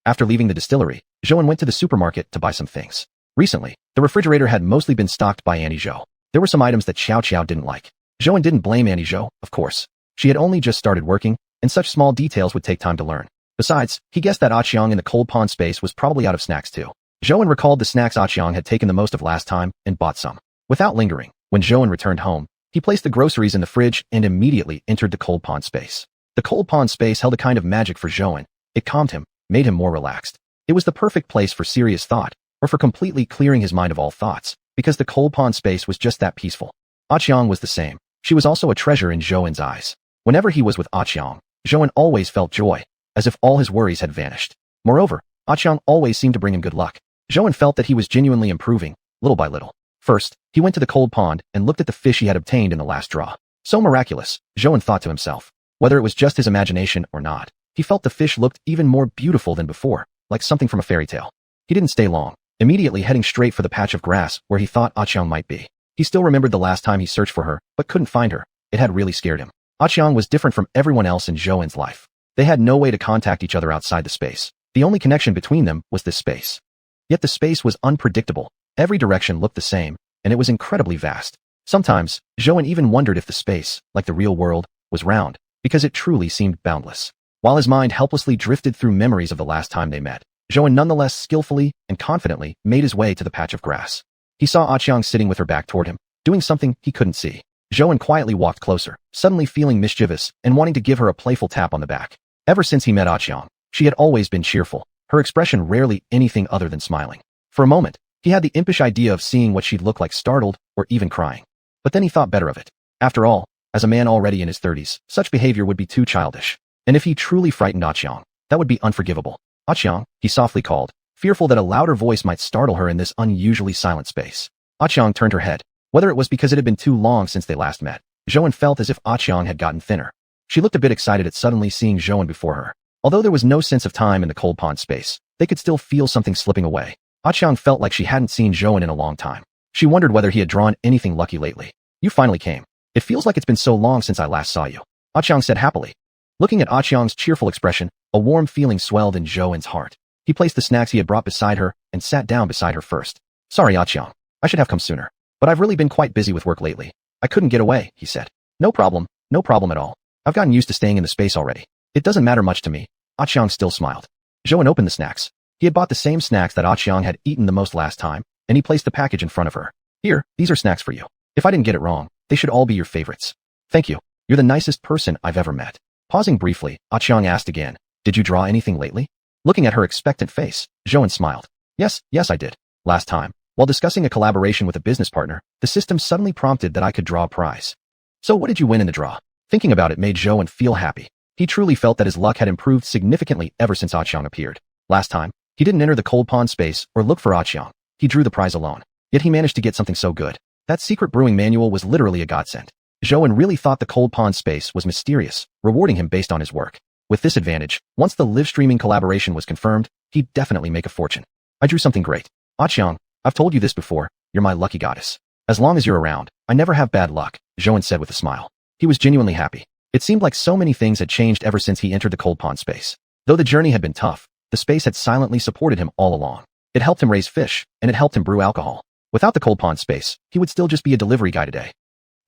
After leaving the distillery, Zhouan went to the supermarket to buy some things. Recently, the refrigerator had mostly been stocked by Annie Zhou. There were some items that Xiaoxiao didn't like. Zhouan didn't blame Annie Zhou, of course. She had only just started working, and such small details would take time to learn. Besides, he guessed that xiuxian in the cold pond space was probably out of snacks too. Zhouan recalled the snacks xiuxian had taken the most of last time and bought some. Without lingering, when Zhouan returned home, he placed the groceries in the fridge and immediately entered the cold pond space. The cold pond space held a kind of magic for Zhouan. It calmed him, made him more relaxed. It was the perfect place for serious thought, or for completely clearing his mind of all thoughts, because the cold pond space was just that peaceful. Xiang was the same. She was also a treasure in Zhouan's eyes. Whenever he was with Xiang, Zhouan always felt joy, as if all his worries had vanished. Moreover, Xiang always seemed to bring him good luck. Zhouan felt that he was genuinely improving, little by little. First, he went to the cold pond and looked at the fish he had obtained in the last draw. So miraculous, Zhouan thought to himself. Whether it was just his imagination or not, he felt the fish looked even more beautiful than before, like something from a fairy tale. He didn't stay long, immediately heading straight for the patch of grass where he thought Xiang might be. He still remembered the last time he searched for her, but couldn't find her. It had really scared him. Xiang was different from everyone else in Zhouan's life. They had no way to contact each other outside the space. The only connection between them was this space. Yet the space was unpredictable. Every direction looked the same, and it was incredibly vast. Sometimes, Zhouan even wondered if the space, like the real world, was round, because it truly seemed boundless. While his mind helplessly drifted through memories of the last time they met, Zhouan nonetheless skillfully and confidently made his way to the patch of grass. He saw Xiang sitting with her back toward him, doing something he couldn't see. Zhouan quietly walked closer, suddenly feeling mischievous and wanting to give her a playful tap on the back. Ever since he met Xiang, she had always been cheerful, her expression rarely anything other than smiling. For a moment, he had the impish idea of seeing what she'd look like, startled or even crying. But then he thought better of it. After all, as a man already in his 30s, such behavior would be too childish. And if he truly frightened Xiang, that would be unforgivable. Xiang, he softly called, fearful that a louder voice might startle her in this unusually silent space. Xiang turned her head. Whether it was because it had been too long since they last met, Zhouan felt as if Xiang had gotten thinner. She looked a bit excited at suddenly seeing Zhouan before her. Although there was no sense of time in the cold pond space, they could still feel something slipping away. Xiang felt like she hadn't seen Zhouan in a long time. She wondered whether he had drawn anything lucky lately. You finally came. It feels like it's been so long since I last saw you, Xiang said happily. Looking at Xiang's cheerful expression, a warm feeling swelled in Zhouan's heart. He placed the snacks he had brought beside her and sat down beside her first. Sorry, Xiang. I should have come sooner. But I've really been quite busy with work lately. I couldn't get away, he said. No problem at all. I've gotten used to staying in the space already. It doesn't matter much to me. Xiang still smiled. Zhouan opened the snacks. He had bought the same snacks that Xiang had eaten the most last time, and he placed the package in front of her. Here, these are snacks for you. If I didn't get it wrong, they should all be your favorites. Thank you. You're the nicest person I've ever met. Pausing briefly, Xiang asked again, did you draw anything lately? Looking at her expectant face, Zhouan smiled. Yes, I did. Last time, while discussing a collaboration with a business partner, the system suddenly prompted that I could draw a prize. So what did you win in the draw? Thinking about it made Zhouan feel happy. He truly felt that his luck had improved significantly ever since Xiang appeared. Last time, he didn't enter the cold pond space or look for Xiang. He drew the prize alone. Yet he managed to get something so good. That secret brewing manual was literally a godsend. Zhouan really thought the cold pond space was mysterious, rewarding him based on his work. With this advantage, once the live streaming collaboration was confirmed, he'd definitely make a fortune. I drew something great. Xiang, I've told you this before, you're my lucky goddess. As long as you're around, I never have bad luck, Zhouan said with a smile. He was genuinely happy. It seemed like so many things had changed ever since he entered the cold pond space. Though the journey had been tough, the space had silently supported him all along. It helped him raise fish, and it helped him brew alcohol. Without the cold pond space, he would still just be a delivery guy today.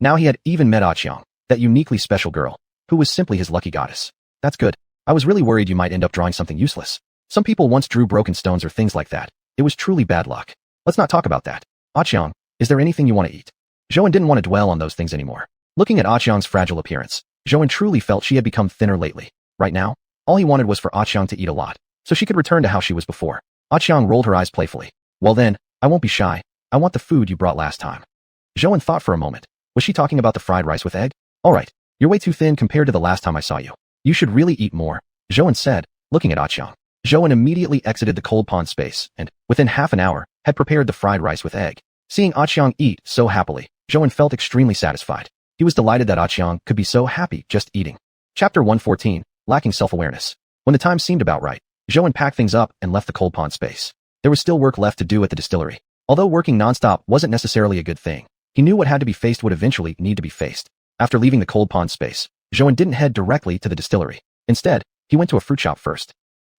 Now he had even met Xiang, that uniquely special girl, who was simply his lucky goddess. That's good. I was really worried you might end up drawing something useless. Some people once drew broken stones or things like that. It was truly bad luck. Let's not talk about that. Xiuxian, is there anything you want to eat? Zhou didn't want to dwell on those things anymore. Looking at Xiuxian's fragile appearance, Zhou truly felt she had become thinner lately. Right now, all he wanted was for Xiuxian to eat a lot, so she could return to how she was before. Xiuxian rolled her eyes playfully. Well then, I won't be shy. I want the food you brought last time. Zhou thought for a moment. Was she talking about the fried rice with egg? Alright, you're way too thin compared to the last time I saw you. You should really eat more, Zhou said, looking at Xiuxian. Zhou immediately exited the cold pond space and, within half an hour, had prepared the fried rice with egg. Seeing Xiuxian eat so happily, Zhou felt extremely satisfied. He was delighted that Xiuxian could be so happy just eating. Chapter 114, Lacking Self-Awareness. When the time seemed about right, Zhou packed things up and left the cold pond space. There was still work left to do at the distillery. Although working nonstop wasn't necessarily a good thing, he knew what had to be faced would eventually need to be faced. After leaving the cold pond space, Zhou didn't head directly to the distillery. Instead, he went to a fruit shop first.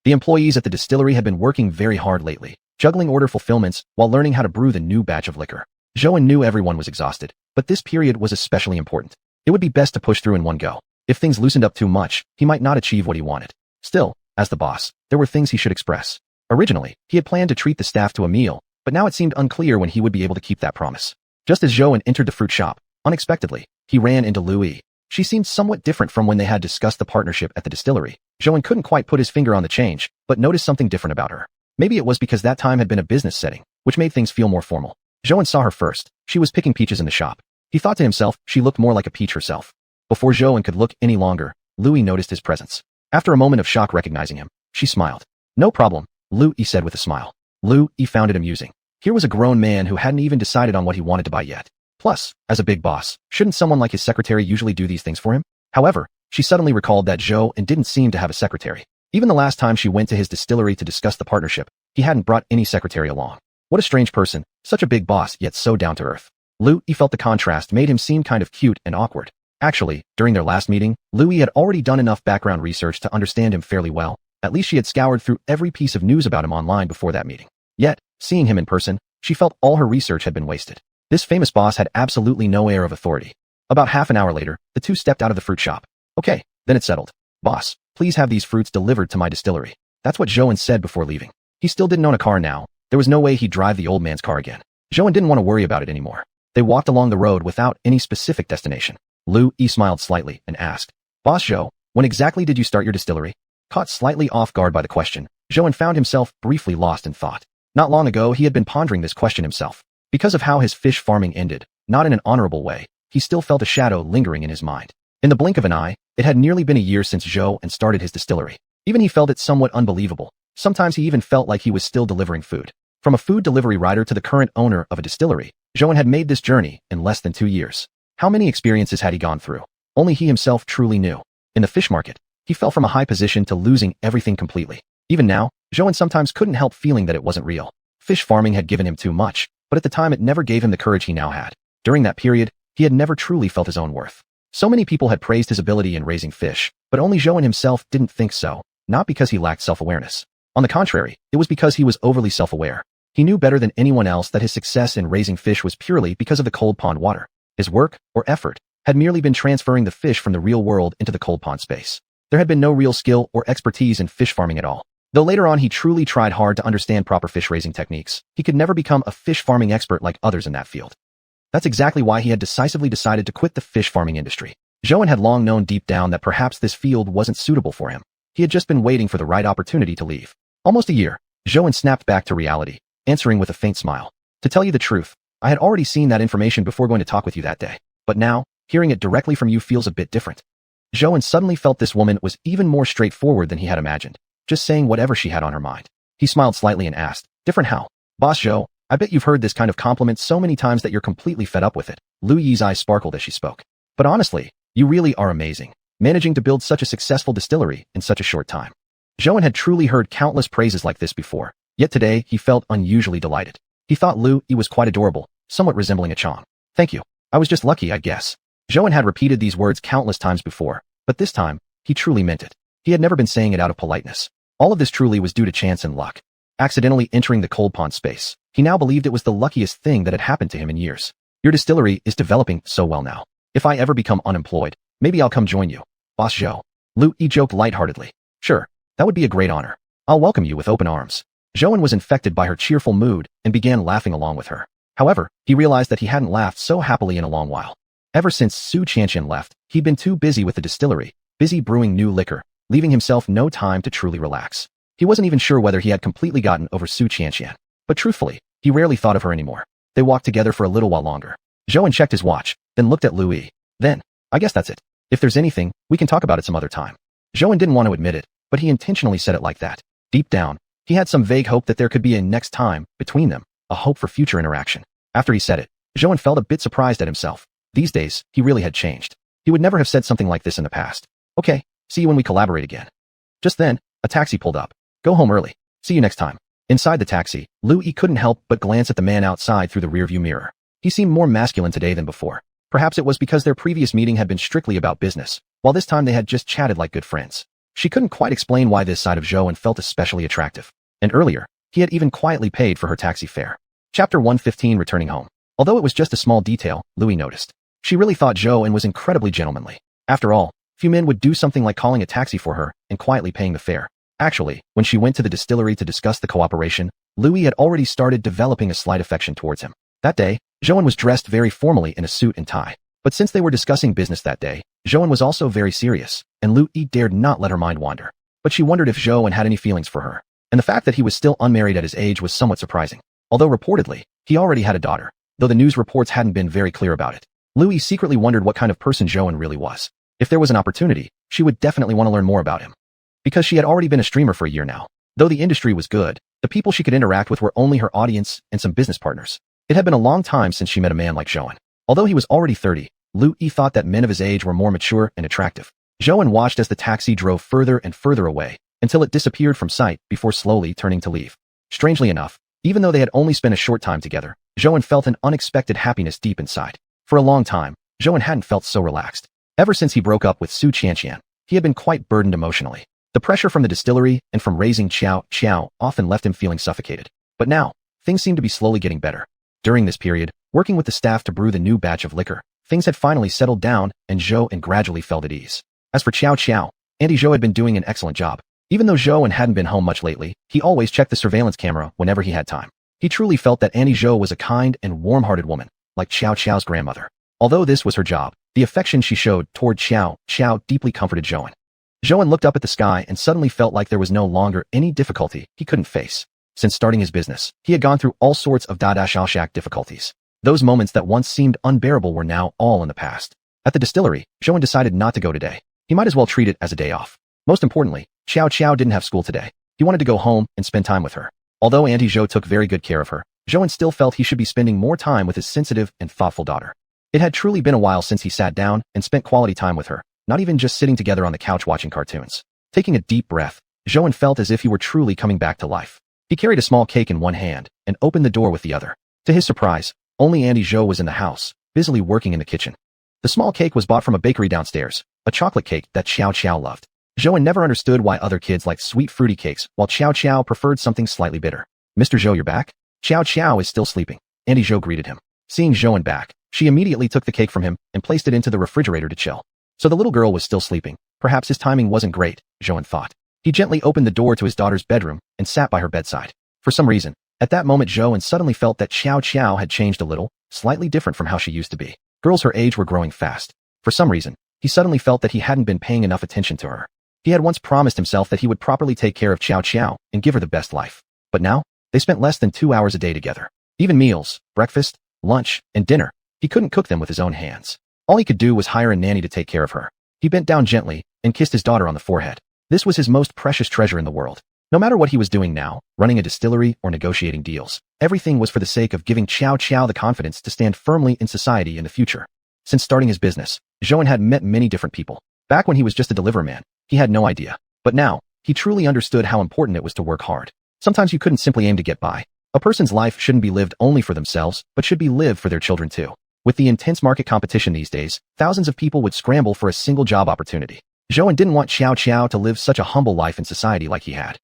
The employees at the distillery had been working very hard lately, juggling order fulfillments while learning how to brew the new batch of liquor. Zhou knew everyone was exhausted, but this period was especially important. It would be best to push through in one go. If things loosened up too much, he might not achieve what he wanted. Still, as the boss, there were things he should express. Originally, he had planned to treat the staff to a meal, but now it seemed unclear when he would be able to keep that promise. Just as Zhou entered the fruit shop, unexpectedly, he ran into Lu Yi. She seemed somewhat different from when they had discussed the partnership at the distillery. Zhou couldn't quite put his finger on the change, but noticed something different about her. Maybe it was because that time had been a business setting, which made things feel more formal. Zhou saw her first. She was picking peaches in the shop. He thought to himself, she looked more like a peach herself. Before Zhou could look any longer, Lu Yi noticed his presence. After a moment of shock recognizing him, she smiled. No problem, Lu Yi said with a smile. Lu Yi found it amusing. Here was a grown man who hadn't even decided on what he wanted to buy yet. Plus, as a big boss, shouldn't someone like his secretary usually do these things for him? However, she suddenly recalled that Zhou didn't seem to have a secretary. Even the last time she went to his distillery to discuss the partnership, he hadn't brought any secretary along. What a strange person, such a big boss yet so down to earth. Lu Yi felt the contrast made him seem kind of cute and awkward. Actually, during their last meeting, Lu Yi had already done enough background research to understand him fairly well. At least she had scoured through every piece of news about him online before that meeting. Yet, seeing him in person, she felt all her research had been wasted. This famous boss had absolutely no air of authority. About half an hour later, the two stepped out of the fruit shop. Okay, then it's settled. Boss, please have these fruits delivered to my distillery. That's what Zhou said before leaving. He still didn't own a car now. There was no way he'd drive the old man's car again. Zhou didn't want to worry about it anymore. They walked along the road without any specific destination. Lu Yi smiled slightly and asked, Boss Zhou, when exactly did you start your distillery? Caught slightly off guard by the question, Zhou found himself briefly lost in thought. Not long ago, he had been pondering this question himself. Because of how his fish farming ended, not in an honorable way, he still felt a shadow lingering in his mind. In the blink of an eye, it had nearly been a year since Zhou started his distillery. Even he felt it somewhat unbelievable. Sometimes he even felt like he was still delivering food. From a food delivery rider to the current owner of a distillery, Zhou had made this journey in less than 2 years. How many experiences had he gone through? Only he himself truly knew. In the fish market, he fell from a high position to losing everything completely. Even now, Zhou sometimes couldn't help feeling that it wasn't real. Fish farming had given him too much, but at the time it never gave him the courage he now had. During that period, he had never truly felt his own worth. So many people had praised his ability in raising fish, but only Zhou himself didn't think so, not because he lacked self-awareness. On the contrary, it was because he was overly self-aware. He knew better than anyone else that his success in raising fish was purely because of the cold pond water. His work, or effort, had merely been transferring the fish from the real world into the cold pond space. There had been no real skill or expertise in fish farming at all. Though later on he truly tried hard to understand proper fish raising techniques, he could never become a fish farming expert like others in that field. That's exactly why he had decisively decided to quit the fish farming industry. Zhou had long known deep down that perhaps this field wasn't suitable for him. He had just been waiting for the right opportunity to leave. Almost a year, Zhou snapped back to reality, answering with a faint smile. To tell you the truth, I had already seen that information before going to talk with you that day. But now, hearing it directly from you feels a bit different. Zhou suddenly felt this woman was even more straightforward than he had imagined, just saying whatever she had on her mind. He smiled slightly and asked, different how? Boss Zhou, I bet you've heard this kind of compliment so many times that you're completely fed up with it. Lu Yi's eyes sparkled as she spoke. But honestly, you really are amazing, managing to build such a successful distillery in such a short time. Zhou had truly heard countless praises like this before, yet today he felt unusually delighted. He thought Lu Yi was quite adorable, somewhat resembling a Chong. Thank you. I was just lucky, I guess. Zhou had repeated these words countless times before, but this time, he truly meant it. He had never been saying it out of politeness. All of this truly was due to chance and luck. Accidentally entering the cold pond space, he now believed it was the luckiest thing that had happened to him in years. Your distillery is developing so well now. If I ever become unemployed, maybe I'll come join you. Boss Zhou. Lu Yi joked lightheartedly. Sure, that would be a great honor. I'll welcome you with open arms. Zhou was infected by her cheerful mood and began laughing along with her. However, he realized that he hadn't laughed so happily in a long while. Ever since xiuxian left, he'd been too busy with the distillery, busy brewing new liquor, leaving himself no time to truly relax. He wasn't even sure whether he had completely gotten over xiuxian. But truthfully, he rarely thought of her anymore. They walked together for a little while longer. Zhou checked his watch, then looked at Louis. Then, I guess that's it. If there's anything, we can talk about it some other time. Zhou didn't want to admit it, but he intentionally said it like that. Deep down, he had some vague hope that there could be a next time between them, a hope for future interaction. After he said it, Zhou felt a bit surprised at himself. These days, he really had changed. He would never have said something like this in the past. Okay, see you when we collaborate again. Just then, a taxi pulled up. Go home early. See you next time. Inside the taxi, Louis couldn't help but glance at the man outside through the rearview mirror. He seemed more masculine today than before. Perhaps it was because their previous meeting had been strictly about business, while this time they had just chatted like good friends. She couldn't quite explain why this side of Zhou felt especially attractive. And earlier, he had even quietly paid for her taxi fare. Chapter 115 Returning Home. Although it was just a small detail, Louis noticed. She really thought Zhou was incredibly gentlemanly. After all, few men would do something like calling a taxi for her and quietly paying the fare. Actually, when she went to the distillery to discuss the cooperation, Louis had already started developing a slight affection towards him. That day, Zhou was dressed very formally in a suit and tie. But since they were discussing business that day, Zhou was also very serious, and Louis dared not let her mind wander. But she wondered if Zhou had any feelings for her. And the fact that he was still unmarried at his age was somewhat surprising. Although reportedly, he already had a daughter, though the news reports hadn't been very clear about it. Louis secretly wondered what kind of person Zhou really was. If there was an opportunity, she would definitely want to learn more about him. Because she had already been a streamer for a year now. Though the industry was good, the people she could interact with were only her audience and some business partners. It had been a long time since she met a man like Zhou. Although he was already 30, Louis thought that men of his age were more mature and attractive. Zhou watched as the taxi drove further and further away, until it disappeared from sight before slowly turning to leave. Strangely enough, even though they had only spent a short time together, Zhou felt an unexpected happiness deep inside. For a long time, Zhou hadn't felt so relaxed. Ever since he broke up with xiuxian, he had been quite burdened emotionally. The pressure from the distillery and from raising xiuxian often left him feeling suffocated. But now, things seemed to be slowly getting better. During this period, working with the staff to brew the new batch of liquor, things had finally settled down and Zhou gradually felt at ease. As for xiuxian, Auntie Zhou had been doing an excellent job. Even though Zhou hadn't been home much lately, he always checked the surveillance camera whenever he had time. He truly felt that Auntie Zhou was a kind and warm-hearted woman, like xiuxian's grandmother. Although this was her job, the affection she showed toward xiuxian deeply comforted Zhou. Zhou looked up at the sky and suddenly felt like there was no longer any difficulty he couldn't face. Since starting his business, he had gone through all sorts of dashashak difficulties. Those moments that once seemed unbearable were now all in the past. At the distillery, Zhou decided not to go today. He might as well treat it as a day off. Most importantly, Xiao didn't have school today. He wanted to go home and spend time with her. Although Auntie Zhou took very good care of her, Zhou still felt he should be spending more time with his sensitive and thoughtful daughter. It had truly been a while since he sat down and spent quality time with her, not even just sitting together on the couch watching cartoons. Taking a deep breath, Zhou felt as if he were truly coming back to life. He carried a small cake in one hand and opened the door with the other. To his surprise, only Auntie Zhou was in the house, busily working in the kitchen. The small cake was bought from a bakery downstairs, a chocolate cake that Xiao loved. Zhou never understood why other kids liked sweet fruity cakes while Xiao preferred something slightly bitter. Mr. Zhou, you're back? Xiao is still sleeping. Auntie Zhou greeted him. Seeing Zhou back, she immediately took the cake from him and placed it into the refrigerator to chill. So the little girl was still sleeping. Perhaps his timing wasn't great, Zhou thought. He gently opened the door to his daughter's bedroom and sat by her bedside. For some reason, at that moment Zhou suddenly felt that Xiao had changed a little, slightly different from how she used to be. Girls her age were growing fast. For some reason, he suddenly felt that he hadn't been paying enough attention to her. He had once promised himself that he would properly take care of Xiao and give her the best life. But now, they spent less than 2 hours a day together. Even meals, breakfast, lunch, and dinner, he couldn't cook them with his own hands. All he could do was hire a nanny to take care of her. He bent down gently and kissed his daughter on the forehead. This was his most precious treasure in the world. No matter what he was doing now, running a distillery or negotiating deals, everything was for the sake of giving Xiao the confidence to stand firmly in society in the future. Since starting his business, Zhou had met many different people. Back when he was just a deliveryman, he had no idea. But now, he truly understood how important it was to work hard. Sometimes you couldn't simply aim to get by. A person's life shouldn't be lived only for themselves, but should be lived for their children too. With the intense market competition these days, thousands of people would scramble for a single job opportunity. Zhou didn't want Xiao to live such a humble life in society like he had.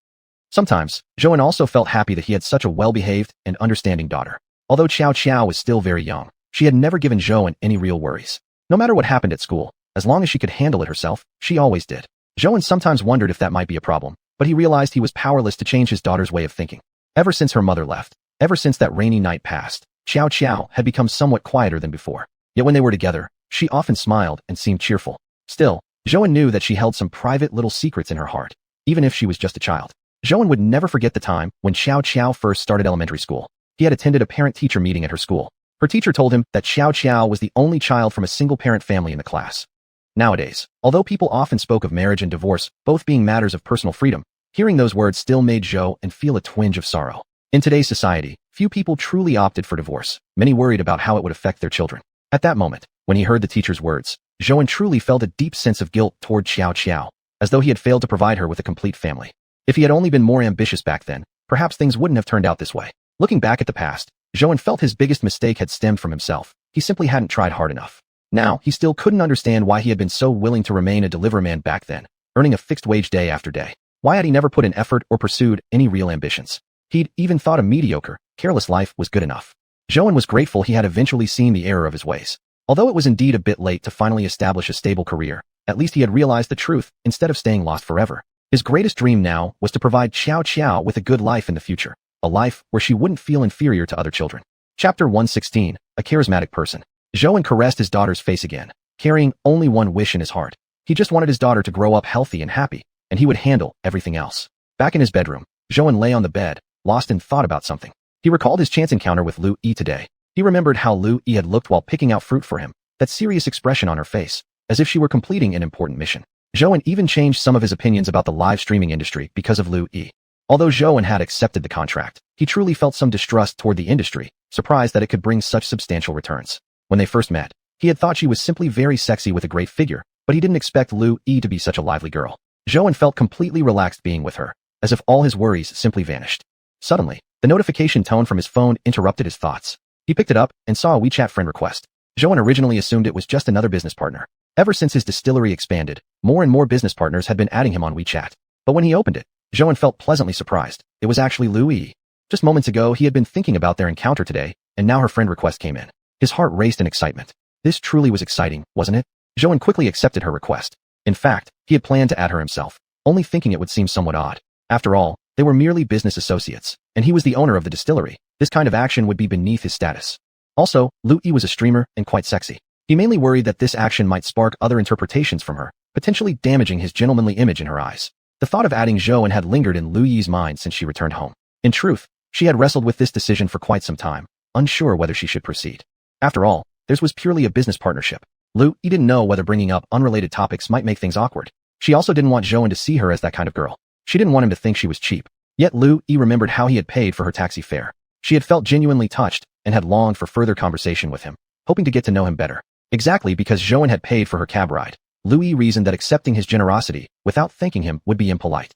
Sometimes, Zhou also felt happy that he had such a well-behaved and understanding daughter. Although Xiao was still very young, she had never given Zhou any real worries. No matter what happened at school, as long as she could handle it herself, she always did. Zhou sometimes wondered if that might be a problem, but he realized he was powerless to change his daughter's way of thinking. Ever since her mother left, ever since that rainy night passed, Xiao had become somewhat quieter than before. Yet when they were together, she often smiled and seemed cheerful. Still, Zhouan knew that she held some private little secrets in her heart, even if she was just a child. Zhouan would never forget the time when Xiao first started elementary school. He had attended a parent-teacher meeting at her school. Her teacher told him that Xiao was the only child from a single-parent family in the class. Nowadays, although people often spoke of marriage and divorce, both being matters of personal freedom, hearing those words still made Zhouan feel a twinge of sorrow. In today's society, few people truly opted for divorce. Many worried about how it would affect their children. At that moment, when he heard the teacher's words, Zhouan truly felt a deep sense of guilt toward Xiao, as though he had failed to provide her with a complete family. If he had only been more ambitious back then, perhaps things wouldn't have turned out this way. Looking back at the past, Zhouan felt his biggest mistake had stemmed from himself. He simply hadn't tried hard enough. Now, he still couldn't understand why he had been so willing to remain a deliveryman back then, earning a fixed wage day after day. Why had he never put in effort or pursued any real ambitions? He'd even thought a mediocre, careless life was good enough. Zhouan was grateful he had eventually seen the error of his ways. Although it was indeed a bit late to finally establish a stable career, at least he had realized the truth instead of staying lost forever. His greatest dream now was to provide Xiao with a good life in the future, a life where she wouldn't feel inferior to other children. Chapter 116, A Charismatic Person. Zhouan caressed his daughter's face again, carrying only one wish in his heart. He just wanted his daughter to grow up healthy and happy, and he would handle everything else. Back in his bedroom, Zhouan lay on the bed, lost in thought about something. He recalled his chance encounter with Lu Yi today. He remembered how Lu Yi had looked while picking out fruit for him, that serious expression on her face, as if she were completing an important mission. Zhouan even changed some of his opinions about the live streaming industry because of Lu Yi. Although Zhouan had accepted the contract, he truly felt some distrust toward the industry, surprised that it could bring such substantial returns. When they first met, he had thought she was simply very sexy with a great figure, but he didn't expect Lu Yi to be such a lively girl. Zhouan felt completely relaxed being with her, as if all his worries simply vanished. Suddenly, the notification tone from his phone interrupted his thoughts. He picked it up and saw a WeChat friend request. Zhouan originally assumed it was just another business partner. Ever since his distillery expanded, more and more business partners had been adding him on WeChat. But when he opened it, Zhouan felt pleasantly surprised. It was actually Lu Yi. Just moments ago, he had been thinking about their encounter today, and now her friend request came in. His heart raced in excitement. This truly was exciting, wasn't it? Zhouan quickly accepted her request. In fact, he had planned to add her himself, only thinking it would seem somewhat odd. After all, they were merely business associates, and he was the owner of the distillery. This kind of action would be beneath his status. Also, Lu Yi was a streamer and quite sexy. He mainly worried that this action might spark other interpretations from her, potentially damaging his gentlemanly image in her eyes. The thought of adding Zhouan had lingered in Lu Yi's mind since she returned home. In truth, she had wrestled with this decision for quite some time, unsure whether she should proceed. After all, theirs was purely a business partnership. Lu Yi didn't know whether bringing up unrelated topics might make things awkward. She also didn't want Zhouan to see her as that kind of girl. She didn't want him to think she was cheap. Yet Lu Yi remembered how he had paid for her taxi fare. She had felt genuinely touched and had longed for further conversation with him, hoping to get to know him better. Exactly because Zhouan had paid for her cab ride, Lu Yi reasoned that accepting his generosity without thanking him would be impolite.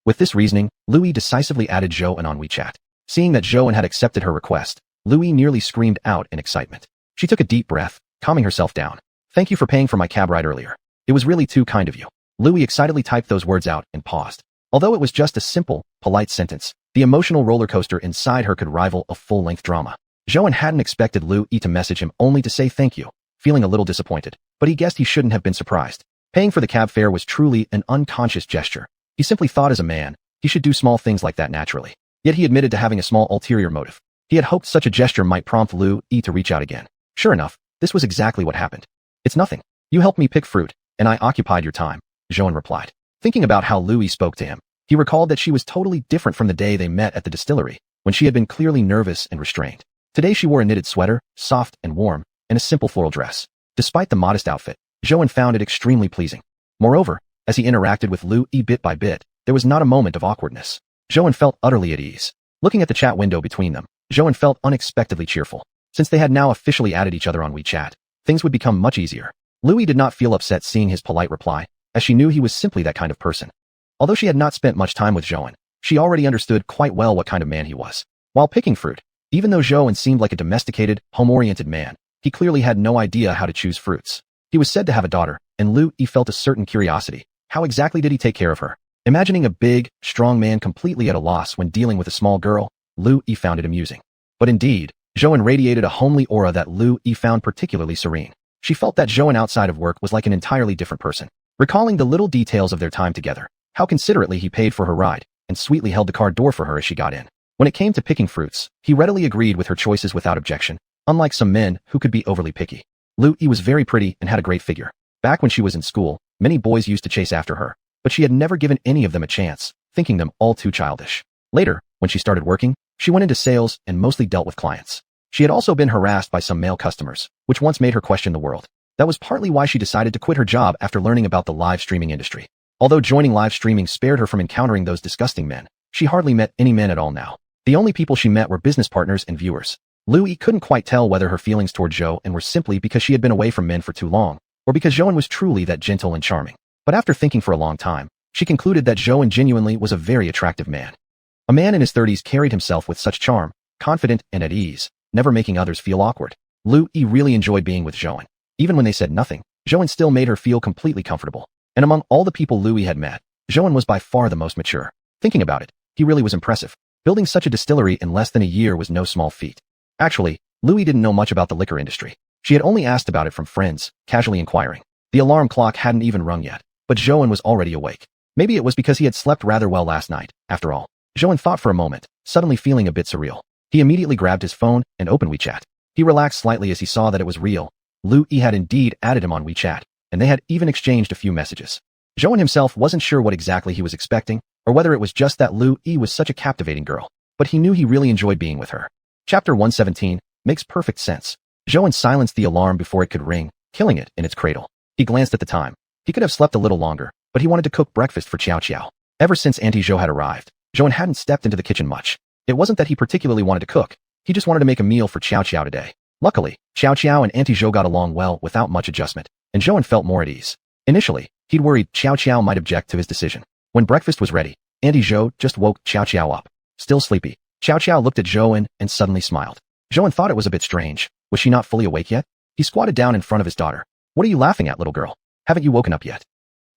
With this reasoning, Lu Yi decisively added Zhouan on WeChat. Seeing that Zhouan had accepted her request, Lu Yi nearly screamed out in excitement. She took a deep breath, calming herself down. "Thank you for paying for my cab ride earlier. It was really too kind of you." Lu Yi excitedly typed those words out and paused. Although it was just a simple, polite sentence, the emotional roller coaster inside her could rival a full-length drama. Zhouan hadn't expected Lu Yi to message him only to say thank you, feeling a little disappointed, but he guessed he shouldn't have been surprised. Paying for the cab fare was truly an unconscious gesture. He simply thought as a man, he should do small things like that naturally. Yet he admitted to having a small ulterior motive. He had hoped such a gesture might prompt Lu Yi to reach out again. Sure enough, this was exactly what happened. "It's nothing. You helped me pick fruit, and I occupied your time," Zhouan replied. Thinking about how Lu Yi spoke to him, he recalled that she was totally different from the day they met at the distillery, when she had been clearly nervous and restrained. Today she wore a knitted sweater, soft and warm, and a simple floral dress. Despite the modest outfit, Zhouan found it extremely pleasing. Moreover, as he interacted with Lu Yi bit by bit, there was not a moment of awkwardness. Zhouan felt utterly at ease. Looking at the chat window between them, Zhouan felt unexpectedly cheerful. Since they had now officially added each other on WeChat, things would become much easier. Lu Yi did not feel upset seeing his polite reply, as she knew he was simply that kind of person. Although she had not spent much time with Zhouan, she already understood quite well what kind of man he was. While picking fruit, even though Zhouan seemed like a domesticated, home-oriented man, he clearly had no idea how to choose fruits. He was said to have a daughter, and Lu Yi felt a certain curiosity. How exactly did he take care of her? Imagining a big, strong man completely at a loss when dealing with a small girl, Lu Yi found it amusing. But indeed, Zhouan radiated a homely aura that Lu Yi found particularly serene. She felt that Zhouan outside of work was like an entirely different person. Recalling the little details of their time together, how considerately he paid for her ride, and sweetly held the car door for her as she got in. When it came to picking fruits, he readily agreed with her choices without objection, unlike some men who could be overly picky. Lu Yi was very pretty and had a great figure. Back when she was in school, many boys used to chase after her, but she had never given any of them a chance, thinking them all too childish. Later, when she started working, she went into sales and mostly dealt with clients. She had also been harassed by some male customers, which once made her question the world. That was partly why she decided to quit her job after learning about the live streaming industry. Although joining live streaming spared her from encountering those disgusting men, she hardly met any men at all now. The only people she met were business partners and viewers. Lu Yi couldn't quite tell whether her feelings toward Zhou were simply because she had been away from men for too long, or because Zhou was truly that gentle and charming. But after thinking for a long time, she concluded that Zhou genuinely was a very attractive man. A man in his 30s carried himself with such charm, confident and at ease, never making others feel awkward. Lu Yi really enjoyed being with Zhou. Even when they said nothing, Zhou still made her feel completely comfortable. And among all the people Lu Yi had met, Zhou was by far the most mature. Thinking about it, he really was impressive. Building such a distillery in less than a year was no small feat. Actually, Lu Yi didn't know much about the liquor industry. She had only asked about it from friends, casually inquiring. The alarm clock hadn't even rung yet, but Zhou was already awake. Maybe it was because he had slept rather well last night, after all. Zhou thought for a moment, suddenly feeling a bit surreal. He immediately grabbed his phone and opened WeChat. He relaxed slightly as he saw that it was real. Lu Yi had indeed added him on WeChat, and they had even exchanged a few messages. Zhou himself wasn't sure what exactly he was expecting, or whether it was just that Lu Yi was such a captivating girl, but he knew he really enjoyed being with her. Chapter 117 makes perfect sense. Zhou silenced the alarm before it could ring, killing it in its cradle. He glanced at the time. He could have slept a little longer, but he wanted to cook breakfast for Xiao. Ever since Auntie Zhou had arrived, Zhou hadn't stepped into the kitchen much. It wasn't that he particularly wanted to cook. He just wanted to make a meal for Xiao today. Luckily, Xiao and Auntie Zhou got along well without much adjustment, and Zhou felt more at ease. Initially, he'd worried Xiao might object to his decision. When breakfast was ready, Auntie Zhou just woke Xiao up. Still sleepy, Xiao looked at Zhou and suddenly smiled. Zhou thought it was a bit strange. Was she not fully awake yet? He squatted down in front of his daughter. What are you laughing at, little girl? Haven't you woken up yet?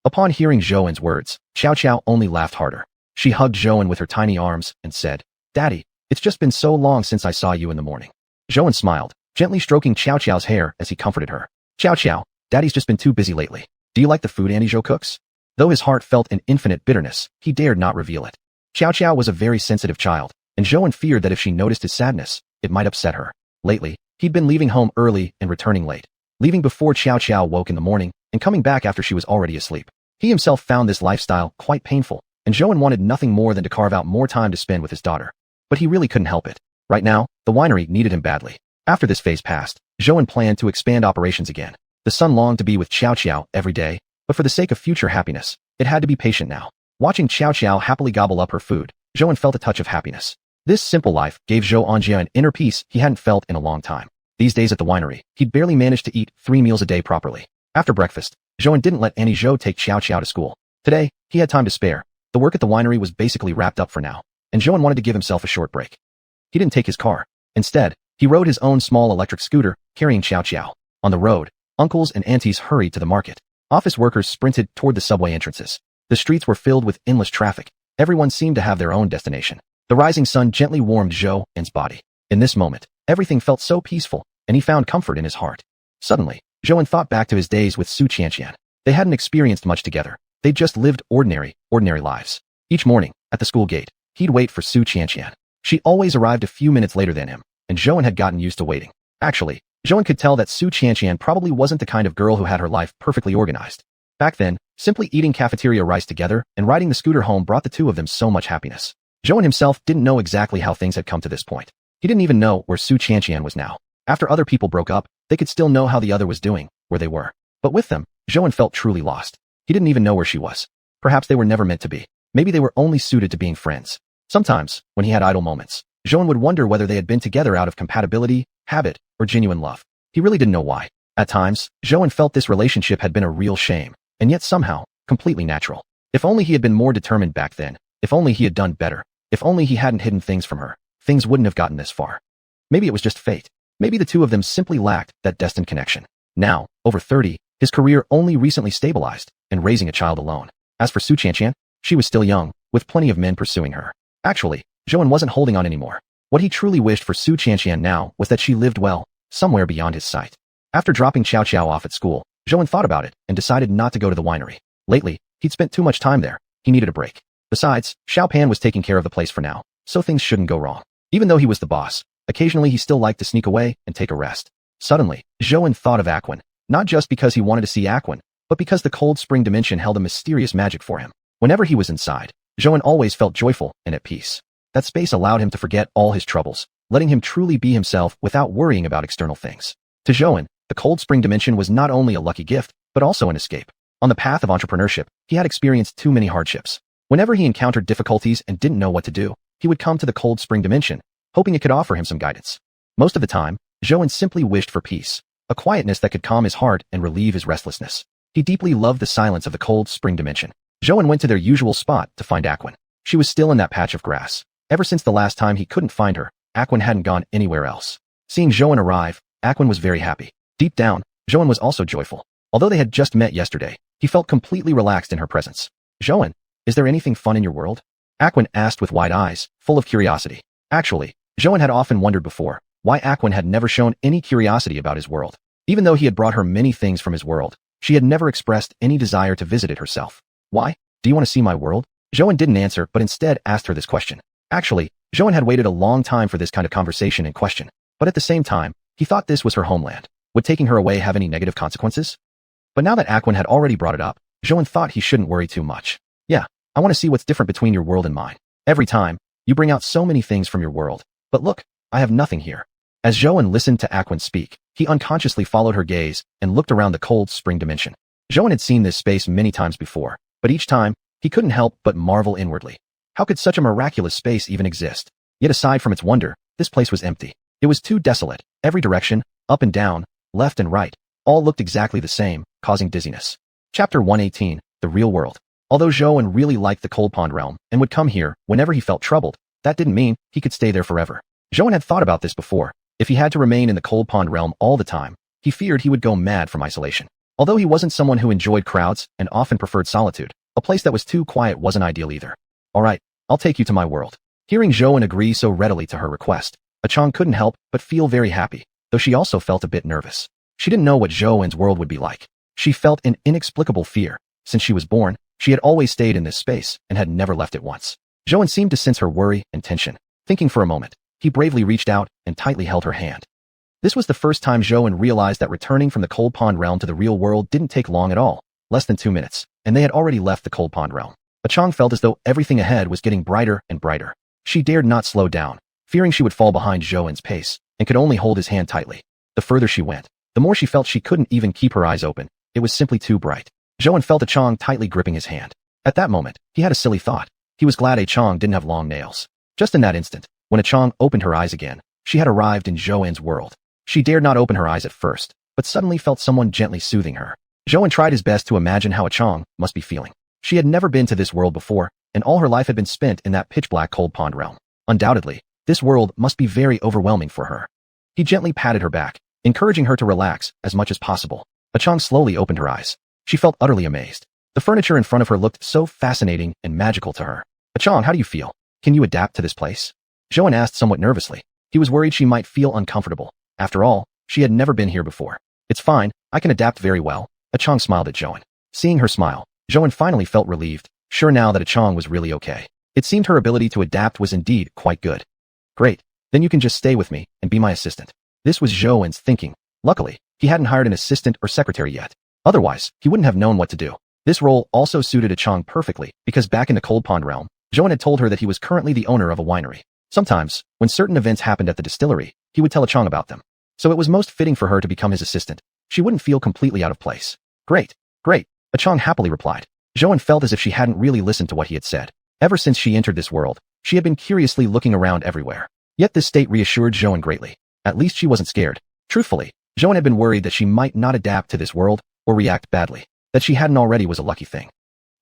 Upon hearing Zhou's words, Xiao only laughed harder. She hugged Zhou with her tiny arms and said, Daddy, it's just been so long since I saw you in the morning. Zhou smiled, gently stroking Xiao's hair as he comforted her. Xiao, Daddy's just been too busy lately. Do you like the food Auntie Zhou cooks? Though his heart felt an infinite bitterness, he dared not reveal it. Xiao was a very sensitive child, and Zhou feared that if she noticed his sadness, it might upset her. Lately, he'd been leaving home early and returning late, leaving before Xiao woke in the morning and coming back after she was already asleep. He himself found this lifestyle quite painful, and Zhou wanted nothing more than to carve out more time to spend with his daughter. But he really couldn't help it. Right now, the winery needed him badly. After this phase passed, Zhou planned to expand operations again. The son longed to be with Xiao every day, but for the sake of future happiness, it had to be patient now. Watching Xiao happily gobble up her food, Zhou felt a touch of happiness. This simple life gave Zhou Anjia an inner peace he hadn't felt in a long time. These days at the winery, he'd barely managed to eat 3 meals a day properly. After breakfast, Zhou didn't let Auntie Zhou take Xiao to school. Today, he had time to spare. The work at the winery was basically wrapped up for now, and Zhou wanted to give himself a short break. He didn't take his car. Instead, he rode his own small electric scooter, carrying Xiao. On the road, uncles and aunties hurried to the market. Office workers sprinted toward the subway entrances. The streets were filled with endless traffic. Everyone seemed to have their own destination. The rising sun gently warmed Zhou's body. In this moment, everything felt so peaceful, and he found comfort in his heart. Suddenly, Zhou thought back to his days with xiuxian. They hadn't experienced much together. They'd just lived ordinary lives. Each morning, at the school gate, he'd wait for xiuxian. She always arrived a few minutes later than him, and Zhou had gotten used to waiting. Actually, Zhou could tell that xiuxian probably wasn't the kind of girl who had her life perfectly organized. Back then, simply eating cafeteria rice together and riding the scooter home brought the two of them so much happiness. Zhou himself didn't know exactly how things had come to this point. He didn't even know where xiuxian was now. After other people broke up, they could still know how the other was doing, where they were. But with them, Zhou felt truly lost. He didn't even know where she was. Perhaps they were never meant to be. Maybe they were only suited to being friends. Sometimes, when he had idle moments, Zhou would wonder whether they had been together out of compatibility, habit, or genuine love. He really didn't know why. At times, Zhou felt this relationship had been a real shame, and yet somehow, completely natural. If only he had been more determined back then. If only he had done better. If only he hadn't hidden things from her. Things wouldn't have gotten this far. Maybe it was just fate. Maybe the two of them simply lacked that destined connection. Now, over 30, his career only recently stabilized, and raising a child alone. As for xiuxian, she was still young, with plenty of men pursuing her. Actually, Zhou wasn't holding on anymore. What he truly wished for xiuxian now was that she lived well, somewhere beyond his sight. After dropping Xiao off at school, Zhou thought about it and decided not to go to the winery. Lately, he'd spent too much time there, He needed a break. Besides, Xiao Pan was taking care of the place for now, so things shouldn't go wrong. Even though he was the boss, occasionally he still liked to sneak away and take a rest. Suddenly, Zhouan thought of Aquan, not just because he wanted to see Aquan, but because the cold spring dimension held a mysterious magic for him. Whenever he was inside, Zhouan always felt joyful and at peace. That space allowed him to forget all his troubles, letting him truly be himself without worrying about external things. To Zhouan, the cold spring dimension was not only a lucky gift, but also an escape. On the path of entrepreneurship, he had experienced too many hardships. Whenever he encountered difficulties and didn't know what to do, he would come to the cold spring dimension, hoping it could offer him some guidance. Most of the time, Zhouan simply wished for peace, a quietness that could calm his heart and relieve his restlessness. He deeply loved the silence of the cold spring dimension. Zhouan went to their usual spot to find Aquan. She was still in that patch of grass. Ever since the last time he couldn't find her, Aquan hadn't gone anywhere else. Seeing Zhouan arrive, Aquan was very happy. Deep down, Zhouan was also joyful. Although they had just met yesterday, he felt completely relaxed in her presence. Zhouan, is there anything fun in your world? Aquan asked with wide eyes, full of curiosity. Actually, Zhouan had often wondered before why Aquan had never shown any curiosity about his world. Even though he had brought her many things from his world, she had never expressed any desire to visit it herself. Why? Do you want to see my world? Zhouan didn't answer but instead asked her this question. Actually, Zhouan had waited a long time for this kind of conversation and question, but at the same time, he thought this was her homeland. Would taking her away have any negative consequences? But now that Aquan had already brought it up, Zhouan thought he shouldn't worry too much. Yeah, I want to see what's different between your world and mine. Every time, you bring out so many things from your world. But look, I have nothing here. As Zhouan listened to Aquan speak, he unconsciously followed her gaze and looked around the cold spring dimension. Zhouan had seen this space many times before, but each time, he couldn't help but marvel inwardly. How could such a miraculous space even exist? Yet aside from its wonder, this place was empty. It was too desolate. Every direction, up and down, left and right, all looked exactly the same, causing dizziness. Chapter 118, The Real World. Although Zhouan really liked the Cold Pond realm and would come here whenever he felt troubled, that didn't mean he could stay there forever. Zhouan had thought about this before. If he had to remain in the Cold Pond realm all the time, he feared he would go mad from isolation. Although he wasn't someone who enjoyed crowds and often preferred solitude, a place that was too quiet wasn't ideal either. Alright, I'll take you to my world. Hearing Zhouan agree so readily to her request, Achong couldn't help but feel very happy, though she also felt a bit nervous. She didn't know what Zhouan's world would be like. She felt an inexplicable fear. Since she was born, she had always stayed in this space and had never left it once. Zhouan seemed to sense her worry and tension. Thinking for a moment, he bravely reached out and tightly held her hand. This was the first time Zhouan realized that returning from the Cold Pond realm to the real world didn't take long at all, less than 2 minutes, and they had already left the Cold Pond realm. Achong felt as though everything ahead was getting brighter and brighter. She dared not slow down, fearing she would fall behind Zhouan's pace, and could only hold his hand tightly. The further she went, the more she felt she couldn't even keep her eyes open. It was simply too bright. Zhouan felt Achong tightly gripping his hand. At that moment, he had a silly thought. He was glad Achong didn't have long nails. Just in that instant, when Achong opened her eyes again, she had arrived in Zhouan's world. She dared not open her eyes at first, but suddenly felt someone gently soothing her. Zhouan tried his best to imagine how Achong must be feeling. She had never been to this world before, and all her life had been spent in that pitch-black Cold Pond realm. Undoubtedly, this world must be very overwhelming for her. He gently patted her back, encouraging her to relax as much as possible. Achong slowly opened her eyes. She felt utterly amazed. The furniture in front of her looked so fascinating and magical to her. Achong, how do you feel? Can you adapt to this place? Zhouan asked somewhat nervously. He was worried she might feel uncomfortable. After all, she had never been here before. It's fine, I can adapt very well. Achong smiled at Zhouan. Seeing her smile, Zhouan finally felt relieved, sure now that Achong was really okay. It seemed her ability to adapt was indeed quite good. Great, then you can just stay with me and be my assistant. This was Zhouan's thinking. Luckily, he hadn't hired an assistant or secretary yet. Otherwise, he wouldn't have known what to do. This role also suited Achong perfectly, because back in the Cold Pond realm, Zhouan had told her that he was currently the owner of a winery. Sometimes, when certain events happened at the distillery, he would tell Achong about them. So it was most fitting for her to become his assistant. She wouldn't feel completely out of place. Great, great, Achong happily replied. Zhouan felt as if she hadn't really listened to what he had said. Ever since she entered this world, she had been curiously looking around everywhere. Yet this state reassured Zhouan greatly. At least she wasn't scared. Truthfully, Zhouan had been worried that she might not adapt to this world, or react badly. That she hadn't already was a lucky thing.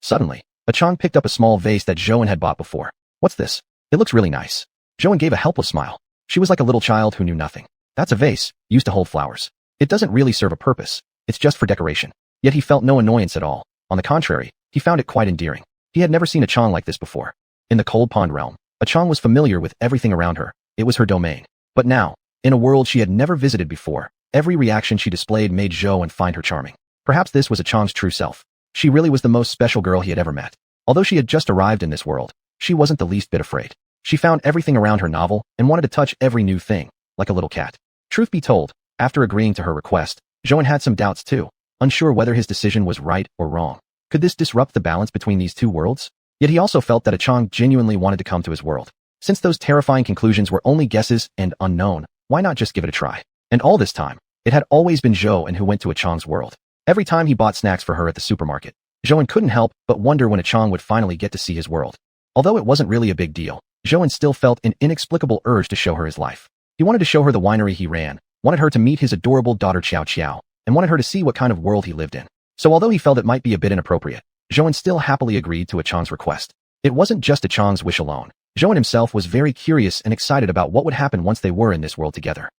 Suddenly, Achong picked up a small vase that Zhouan had bought before. What's this? It looks really nice. Zhouan gave a helpless smile. She was like a little child who knew nothing. That's a vase, used to hold flowers. It doesn't really serve a purpose. It's just for decoration. Yet he felt no annoyance at all. On the contrary, he found it quite endearing. He had never seen Achong like this before. In the Cold Pond realm, Achong was familiar with everything around her. It was her domain. But now, in a world she had never visited before, every reaction she displayed made Zhouan find her charming. Perhaps this was Achong's true self. She really was the most special girl he had ever met. Although she had just arrived in this world, she wasn't the least bit afraid. She found everything around her novel and wanted to touch every new thing, like a little cat. Truth be told, after agreeing to her request, Zhou had some doubts too, unsure whether his decision was right or wrong. Could this disrupt the balance between these two worlds? Yet he also felt that Chang genuinely wanted to come to his world. Since those terrifying conclusions were only guesses and unknown, why not just give it a try? And all this time, it had always been Zhou who went to Chang's world. Every time he bought snacks for her at the supermarket, Zhou couldn't help but wonder when Chang would finally get to see his world. Although it wasn't really a big deal, Zhou still felt an inexplicable urge to show her his life. He wanted to show her the winery he ran, wanted her to meet his adorable daughter Xiao, and wanted her to see what kind of world he lived in. So although he felt it might be a bit inappropriate, Zhou still happily agreed to Chang's request. It wasn't just Chang's wish alone. Zhou himself was very curious and excited about what would happen once they were in this world together.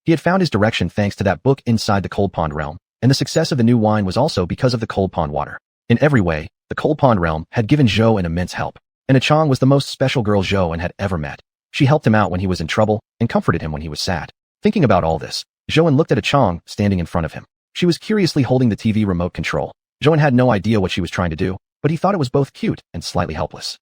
He had found his direction thanks to that book inside the Cold Pond realm, and the success of the new wine was also because of the Cold Pond water. In every way, the Cold Pond realm had given Zhou an immense help, and Chang was the most special girl Zhou had ever met. She helped him out when he was in trouble and comforted him when he was sad. Thinking about all this, Zhou looked at Chang standing in front of him. She was curiously holding the TV remote control. Zhou had no idea what she was trying to do, but he thought it was both cute and slightly helpless.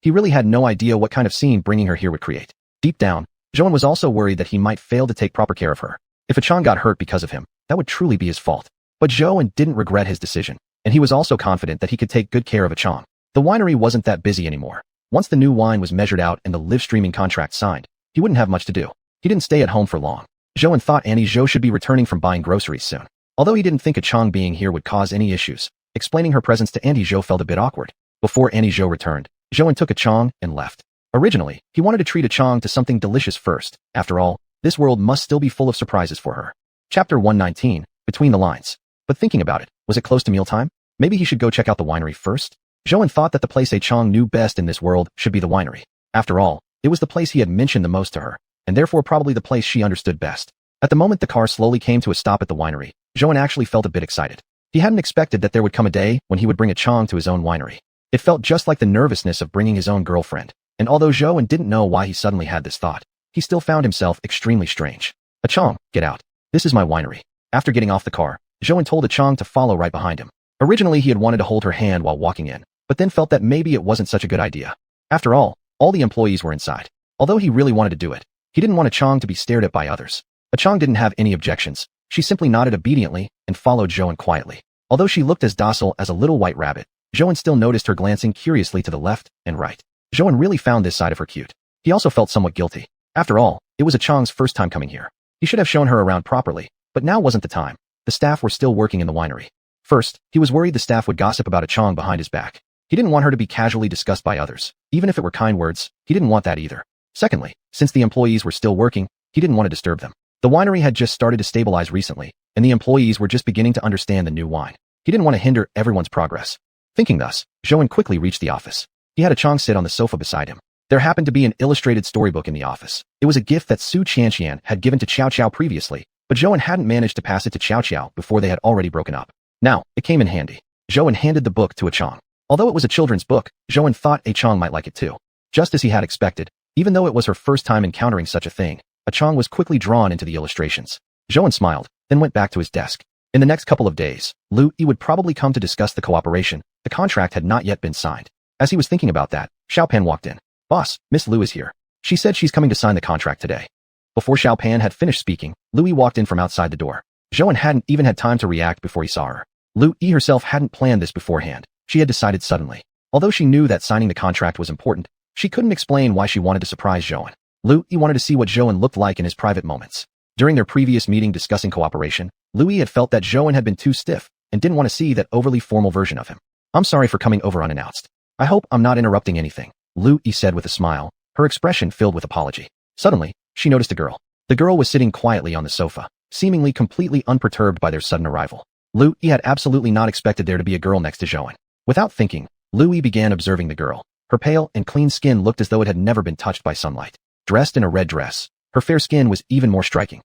He really had no idea what kind of scene bringing her here would create. Deep down, Zhou was also worried that he might fail to take proper care of her. If Chang got hurt because of him, that would truly be his fault. But Zhou didn't regret his decision, and he was also confident that he could take good care of Chang. The winery wasn't that busy anymore. Once the new wine was measured out and the live streaming contract signed, he wouldn't have much to do. He didn't stay at home for long. Zhou thought Zhou should be returning from buying groceries soon. Although he didn't think Chang being here would cause any issues, explaining her presence to Zhou felt a bit awkward. Before Zhou returned, Zhou took Chang and left. Originally, he wanted to treat Chang to something delicious first. After all, this world must still be full of surprises for her. Chapter 119, Between the Lines. But thinking about it, was it close to mealtime? Maybe he should go check out the winery first? Zhou thought that the place Chang knew best in this world should be the winery. After all, it was the place he had mentioned the most to her, and therefore probably the place she understood best. At the moment the car slowly came to a stop at the winery, Zhou actually felt a bit excited. He hadn't expected that there would come a day when he would bring Chang to his own winery. It felt just like the nervousness of bringing his own girlfriend, and although Zhou didn't know why he suddenly had this thought, he still found himself extremely strange. Chang, get out. This is my winery. After getting off the car, Zhou told Chang to follow right behind him. Originally he had wanted to hold her hand while walking in, but then felt that maybe it wasn't such a good idea. After all the employees were inside. Although he really wanted to do it, he didn't want Chang to be stared at by others. Chang didn't have any objections. She simply nodded obediently and followed Zhou quietly. Although she looked as docile as a little white rabbit, Zhou still noticed her glancing curiously to the left and right. Zhou really found this side of her cute. He also felt somewhat guilty. After all, it was Chang's first time coming here. He should have shown her around properly, but now wasn't the time. The staff were still working in the winery. First, he was worried the staff would gossip about Chang behind his back. He didn't want her to be casually discussed by others. Even if it were kind words, he didn't want that either. Secondly, since the employees were still working, he didn't want to disturb them. The winery had just started to stabilize recently, and the employees were just beginning to understand the new wine. He didn't want to hinder everyone's progress. Thinking thus, Zhou quickly reached the office. He had Chang sit on the sofa beside him. There happened to be an illustrated storybook in the office. It was a gift that xiuxian had given to Xiao previously, but Zhou hadn't managed to pass it to Xiao before they had already broken up. Now, it came in handy. Zhou handed the book to Chang. Although it was a children's book, Zhou thought Chang might like it too. Just as he had expected, even though it was her first time encountering such a thing, Chang was quickly drawn into the illustrations. Zhou smiled, then went back to his desk. In the next couple of days, Lu Yi would probably come to discuss the cooperation. The contract had not yet been signed. As he was thinking about that, Xiaopan walked in. Boss, Miss Lu is here. She said she's coming to sign the contract today. Before Xiaopan had finished speaking, Lu Yi walked in from outside the door. Zhou hadn't even had time to react before he saw her. Lu Yi herself hadn't planned this beforehand. She had decided suddenly. Although she knew that signing the contract was important, she couldn't explain why she wanted to surprise Zhou. Lu Yi wanted to see what Zhou looked like in his private moments. During their previous meeting discussing cooperation, Lu Yi had felt that Zhou had been too stiff and didn't want to see that overly formal version of him. I'm sorry for coming over unannounced. I hope I'm not interrupting anything, Lu Yi said with a smile, her expression filled with apology. Suddenly, she noticed a girl. The girl was sitting quietly on the sofa, seemingly completely unperturbed by their sudden arrival. Lu Yi had absolutely not expected there to be a girl next to Zhou. Without thinking, Lu Yi began observing the girl. Her pale and clean skin looked as though it had never been touched by sunlight. Dressed in a red dress, her fair skin was even more striking.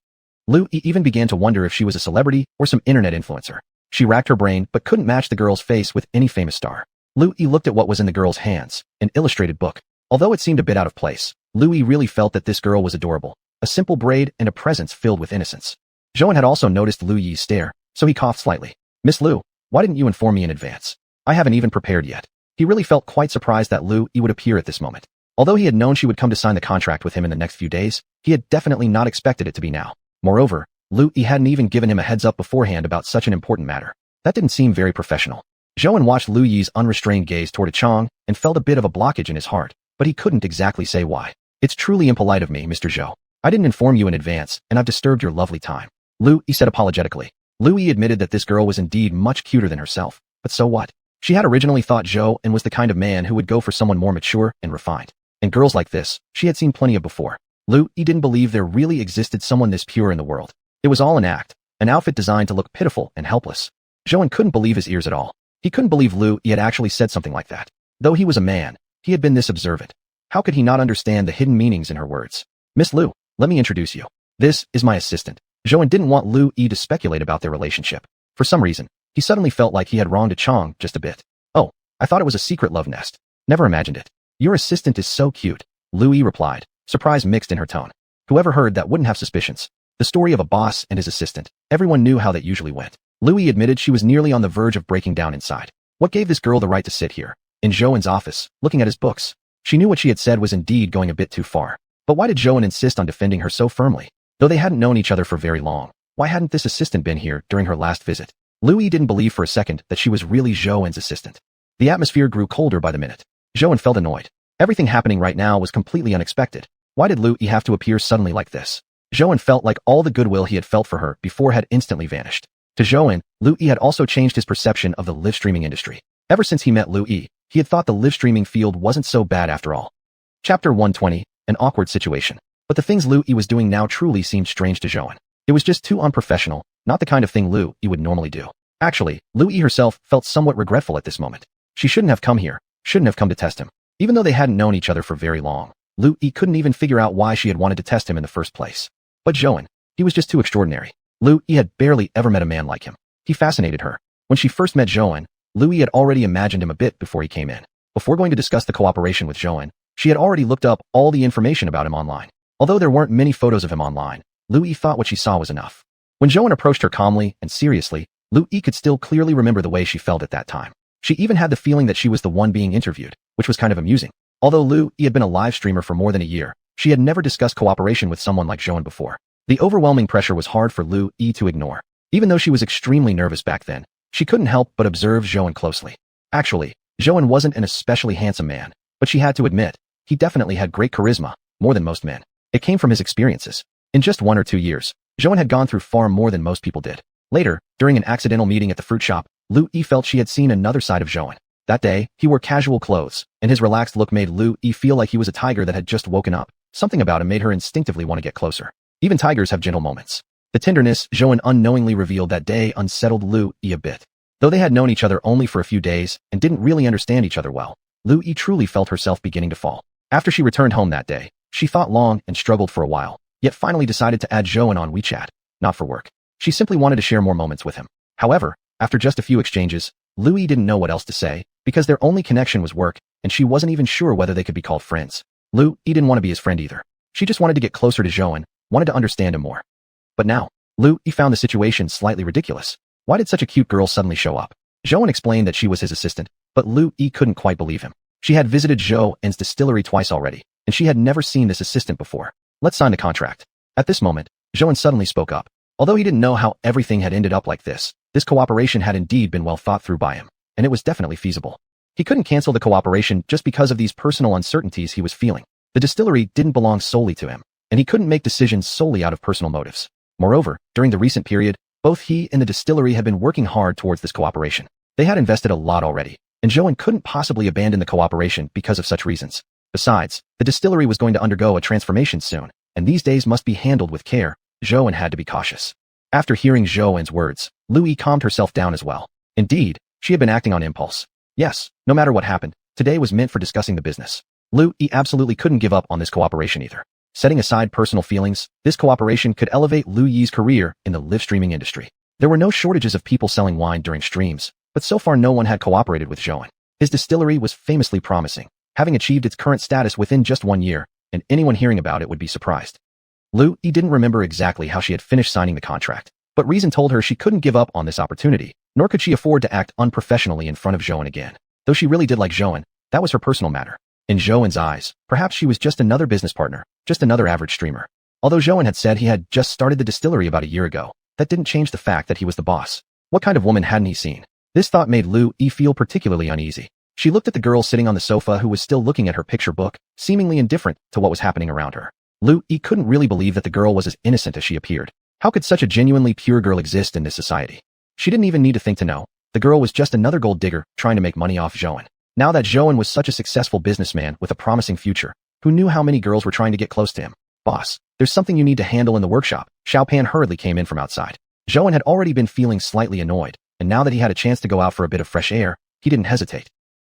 Lu Yi even began to wonder if she was a celebrity or some internet influencer. She racked her brain but couldn't match the girl's face with any famous star. Lu Yi looked at what was in the girl's hands, an illustrated book. Although it seemed a bit out of place, Lu Yi really felt that this girl was adorable. A simple braid and a presence filled with innocence. Zhou had also noticed Lu Yi's stare, so he coughed slightly. Miss Lu, why didn't you inform me in advance? I haven't even prepared yet. He really felt quite surprised that Lu Yi would appear at this moment. Although he had known she would come to sign the contract with him in the next few days, he had definitely not expected it to be now. Moreover, Lu Yi hadn't even given him a heads up beforehand about such an important matter. That didn't seem very professional. Zhou watched Lu Yi's unrestrained gaze toward Chang and felt a bit of a blockage in his heart, but he couldn't exactly say why. It's truly impolite of me, Mr. Zhou. I didn't inform you in advance, and I've disturbed your lovely time. Lu Yi said apologetically. Lu Yi admitted that this girl was indeed much cuter than herself, but so what? She had originally thought Zhou was the kind of man who would go for someone more mature and refined. And girls like this, she had seen plenty of before. Lu Yi didn't believe there really existed someone this pure in the world. It was all an act, an outfit designed to look pitiful and helpless. Zhou couldn't believe his ears at all. He couldn't believe Lu Yi had actually said something like that. Though he was a man, he had been this observant. How could he not understand the hidden meanings in her words? Miss Lu, let me introduce you. This is my assistant. Zhou didn't want Lu Yi to speculate about their relationship. For some reason, he suddenly felt like he had wronged Chang just a bit. Oh, I thought it was a secret love nest. Never imagined it. Your assistant is so cute, Lu Yi replied, surprise mixed in her tone. Whoever heard that wouldn't have suspicions. The story of a boss and his assistant. Everyone knew how that usually went. Lu Yi admitted she was nearly on the verge of breaking down inside. What gave this girl the right to sit here, in Zhou's office, looking at his books? She knew what she had said was indeed going a bit too far. But why did Zhou insist on defending her so firmly? Though they hadn't known each other for very long, why hadn't this assistant been here during her last visit? Lu Yi didn't believe for a second that she was really Zhou's assistant. The atmosphere grew colder by the minute. Zhou felt annoyed. Everything happening right now was completely unexpected. Why did Lu Yi have to appear suddenly like this? Zhou felt like all the goodwill he had felt for her before had instantly vanished. To Zhou, Lu Yi had also changed his perception of the live streaming industry. Ever since he met Lu Yi, he had thought the live streaming field wasn't so bad after all. Chapter 120, an awkward situation. But the things Lu Yi was doing now truly seemed strange to Zhou. It was just too unprofessional, not the kind of thing Lu Yi would normally do. Actually, Lu Yi herself felt somewhat regretful at this moment. She shouldn't have come here, shouldn't have come to test him. Even though they hadn't known each other for very long, Lu Yi couldn't even figure out why she had wanted to test him in the first place. But Zhou, he was just too extraordinary. Lu Yi had barely ever met a man like him. He fascinated her. When she first met Zhou, Lu Yi had already imagined him a bit before he came in. Before going to discuss the cooperation with Zhou, she had already looked up all the information about him online. Although there weren't many photos of him online, Lu Yi thought what she saw was enough. When Zhou approached her calmly and seriously, Lu Yi could still clearly remember the way she felt at that time. She even had the feeling that she was the one being interviewed, which was kind of amusing. Although Lu Yi had been a live streamer for more than a year, she had never discussed cooperation with someone like Zhou before. The overwhelming pressure was hard for Lu Yi to ignore. Even though she was extremely nervous back then, she couldn't help but observe Zhou closely. Actually, Zhou wasn't an especially handsome man, but she had to admit, he definitely had great charisma, more than most men. It came from his experiences. In just 1 or 2 years, Zhou had gone through far more than most people did. Later, during an accidental meeting at the fruit shop, Lu Yi felt she had seen another side of Zhou. That day, he wore casual clothes, and his relaxed look made Lu Yi feel like he was a tiger that had just woken up. Something about him made her instinctively want to get closer. Even tigers have gentle moments. The tenderness Zhou unknowingly revealed that day unsettled Lu Yi a bit. Though they had known each other only for a few days and didn't really understand each other well, Lu Yi truly felt herself beginning to fall. After she returned home that day, she thought long and struggled for a while, yet finally decided to add Zhou on WeChat. Not for work. She simply wanted to share more moments with him. However, after just a few exchanges, Lu Yi didn't know what else to say, because their only connection was work, and she wasn't even sure whether they could be called friends. Lu Yi didn't want to be his friend either. She just wanted to get closer to Zhou, wanted to understand him more. But now, Lu Yi found the situation slightly ridiculous. Why did such a cute girl suddenly show up? Zhou explained that she was his assistant, but Lu Yi couldn't quite believe him. She had visited Zhou's distillery twice already, and she had never seen this assistant before. Let's sign the contract. At this moment, Zhou suddenly spoke up. Although he didn't know how everything had ended up like this cooperation had indeed been well thought through by him, and it was definitely feasible. He couldn't cancel the cooperation just because of these personal uncertainties he was feeling. The distillery didn't belong solely to him, and he couldn't make decisions solely out of personal motives. Moreover, during the recent period, both he and the distillery had been working hard towards this cooperation. They had invested a lot already, and Zhou couldn't possibly abandon the cooperation because of such reasons. Besides, the distillery was going to undergo a transformation soon, and these days must be handled with care. Zhou had to be cautious. After hearing Zhou's words, Lu Yi calmed herself down as well. Indeed, she had been acting on impulse. Yes, no matter what happened, today was meant for discussing the business. Lu Yi absolutely couldn't give up on this cooperation either. Setting aside personal feelings, this cooperation could elevate Lu Yi's career in the live streaming industry. There were no shortages of people selling wine during streams, but so far no one had cooperated with Zhou. His distillery was famously promising, having achieved its current status within just 1 year, and anyone hearing about it would be surprised. Lu Yi didn't remember exactly how she had finished signing the contract, but reason told her she couldn't give up on this opportunity, nor could she afford to act unprofessionally in front of Zhou again. Though she really did like Zhouan, that was her personal matter. In Zhouan's eyes, perhaps she was just another business partner, just another average streamer. Although Zhouan had said he had just started the distillery about a year ago, that didn't change the fact that he was the boss. What kind of woman hadn't he seen? This thought made Lu Yi feel particularly uneasy. She looked at the girl sitting on the sofa who was still looking at her picture book, seemingly indifferent to what was happening around her. Lu Yi couldn't really believe that the girl was as innocent as she appeared. How could such a genuinely pure girl exist in this society? She didn't even need to think to know. The girl was just another gold digger trying to make money off Zhouan. Now that Zhouan was such a successful businessman with a promising future, who knew how many girls were trying to get close to him? Boss, there's something you need to handle in the workshop. Xiaopan hurriedly came in from outside. Zhouan had already been feeling slightly annoyed, and now that he had a chance to go out for a bit of fresh air, he didn't hesitate.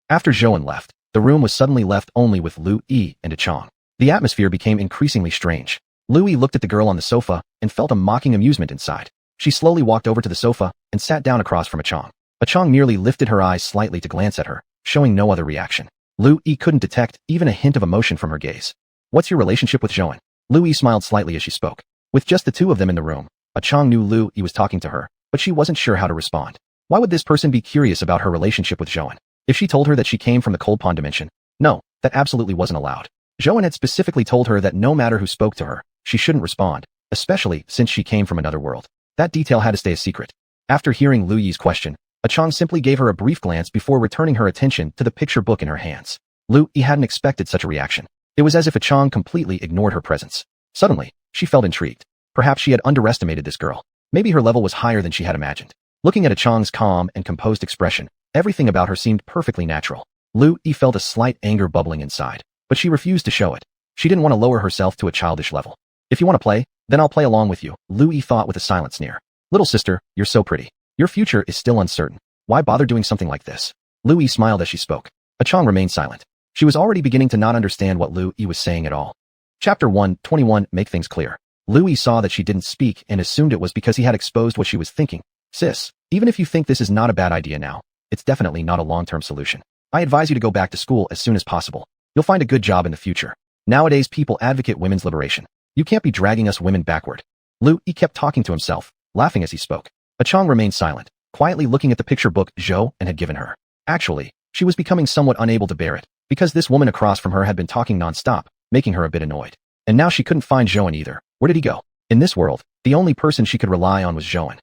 After Zhouan left, the room was suddenly left only with Lu Yi and Chang. The atmosphere became increasingly strange. Lu Yi looked at the girl on the sofa and felt a mocking amusement inside. She slowly walked over to the sofa and sat down across from Chang. Chang merely lifted her eyes slightly to glance at her, showing no other reaction. Lu Yi couldn't detect even a hint of emotion from her gaze. What's your relationship with Zhouan? Lu Yi smiled slightly as she spoke. With just the two of them in the room, Chang knew Lu Yi was talking to her, but she wasn't sure how to respond. Why would this person be curious about her relationship with Zhouan? If she told her that she came from the Cold Pond dimension? No, that absolutely wasn't allowed. Zhouan had specifically told her that no matter who spoke to her, she shouldn't respond, especially since she came from another world. That detail had to stay a secret. After hearing Lu Yi's question, Chang simply gave her a brief glance before returning her attention to the picture book in her hands. Lu Yi hadn't expected such a reaction. It was as if Chang completely ignored her presence. Suddenly, she felt intrigued. Perhaps she had underestimated this girl. Maybe her level was higher than she had imagined. Looking at Chang's calm and composed expression, everything about her seemed perfectly natural. Lu Yi felt a slight anger bubbling inside, but she refused to show it. She didn't want to lower herself to a childish level. If you want to play, then I'll play along with you, Lu Yi thought with a silent sneer. Little sister, you're so pretty. Your future is still uncertain. Why bother doing something like this? Lu Yi smiled as she spoke. Chang remained silent. She was already beginning to not understand what Lu Yi was saying at all. Chapter 121 Make things clear. Lu Yi saw that she didn't speak and assumed it was because he had exposed what she was thinking. Sis, even if you think this is not a bad idea now, it's definitely not a long-term solution. I advise you to go back to school as soon as possible. You'll find a good job in the future. Nowadays people advocate women's liberation. You can't be dragging us women backward. Lu Yi kept talking to himself, laughing as he spoke. Chang remained silent, quietly looking at the picture book Zhou had given her. Actually, she was becoming somewhat unable to bear it, because this woman across from her had been talking non-stop, making her a bit annoyed. And now she couldn't find Zhouan either. Where did he go? In this world, the only person she could rely on was Zhouan.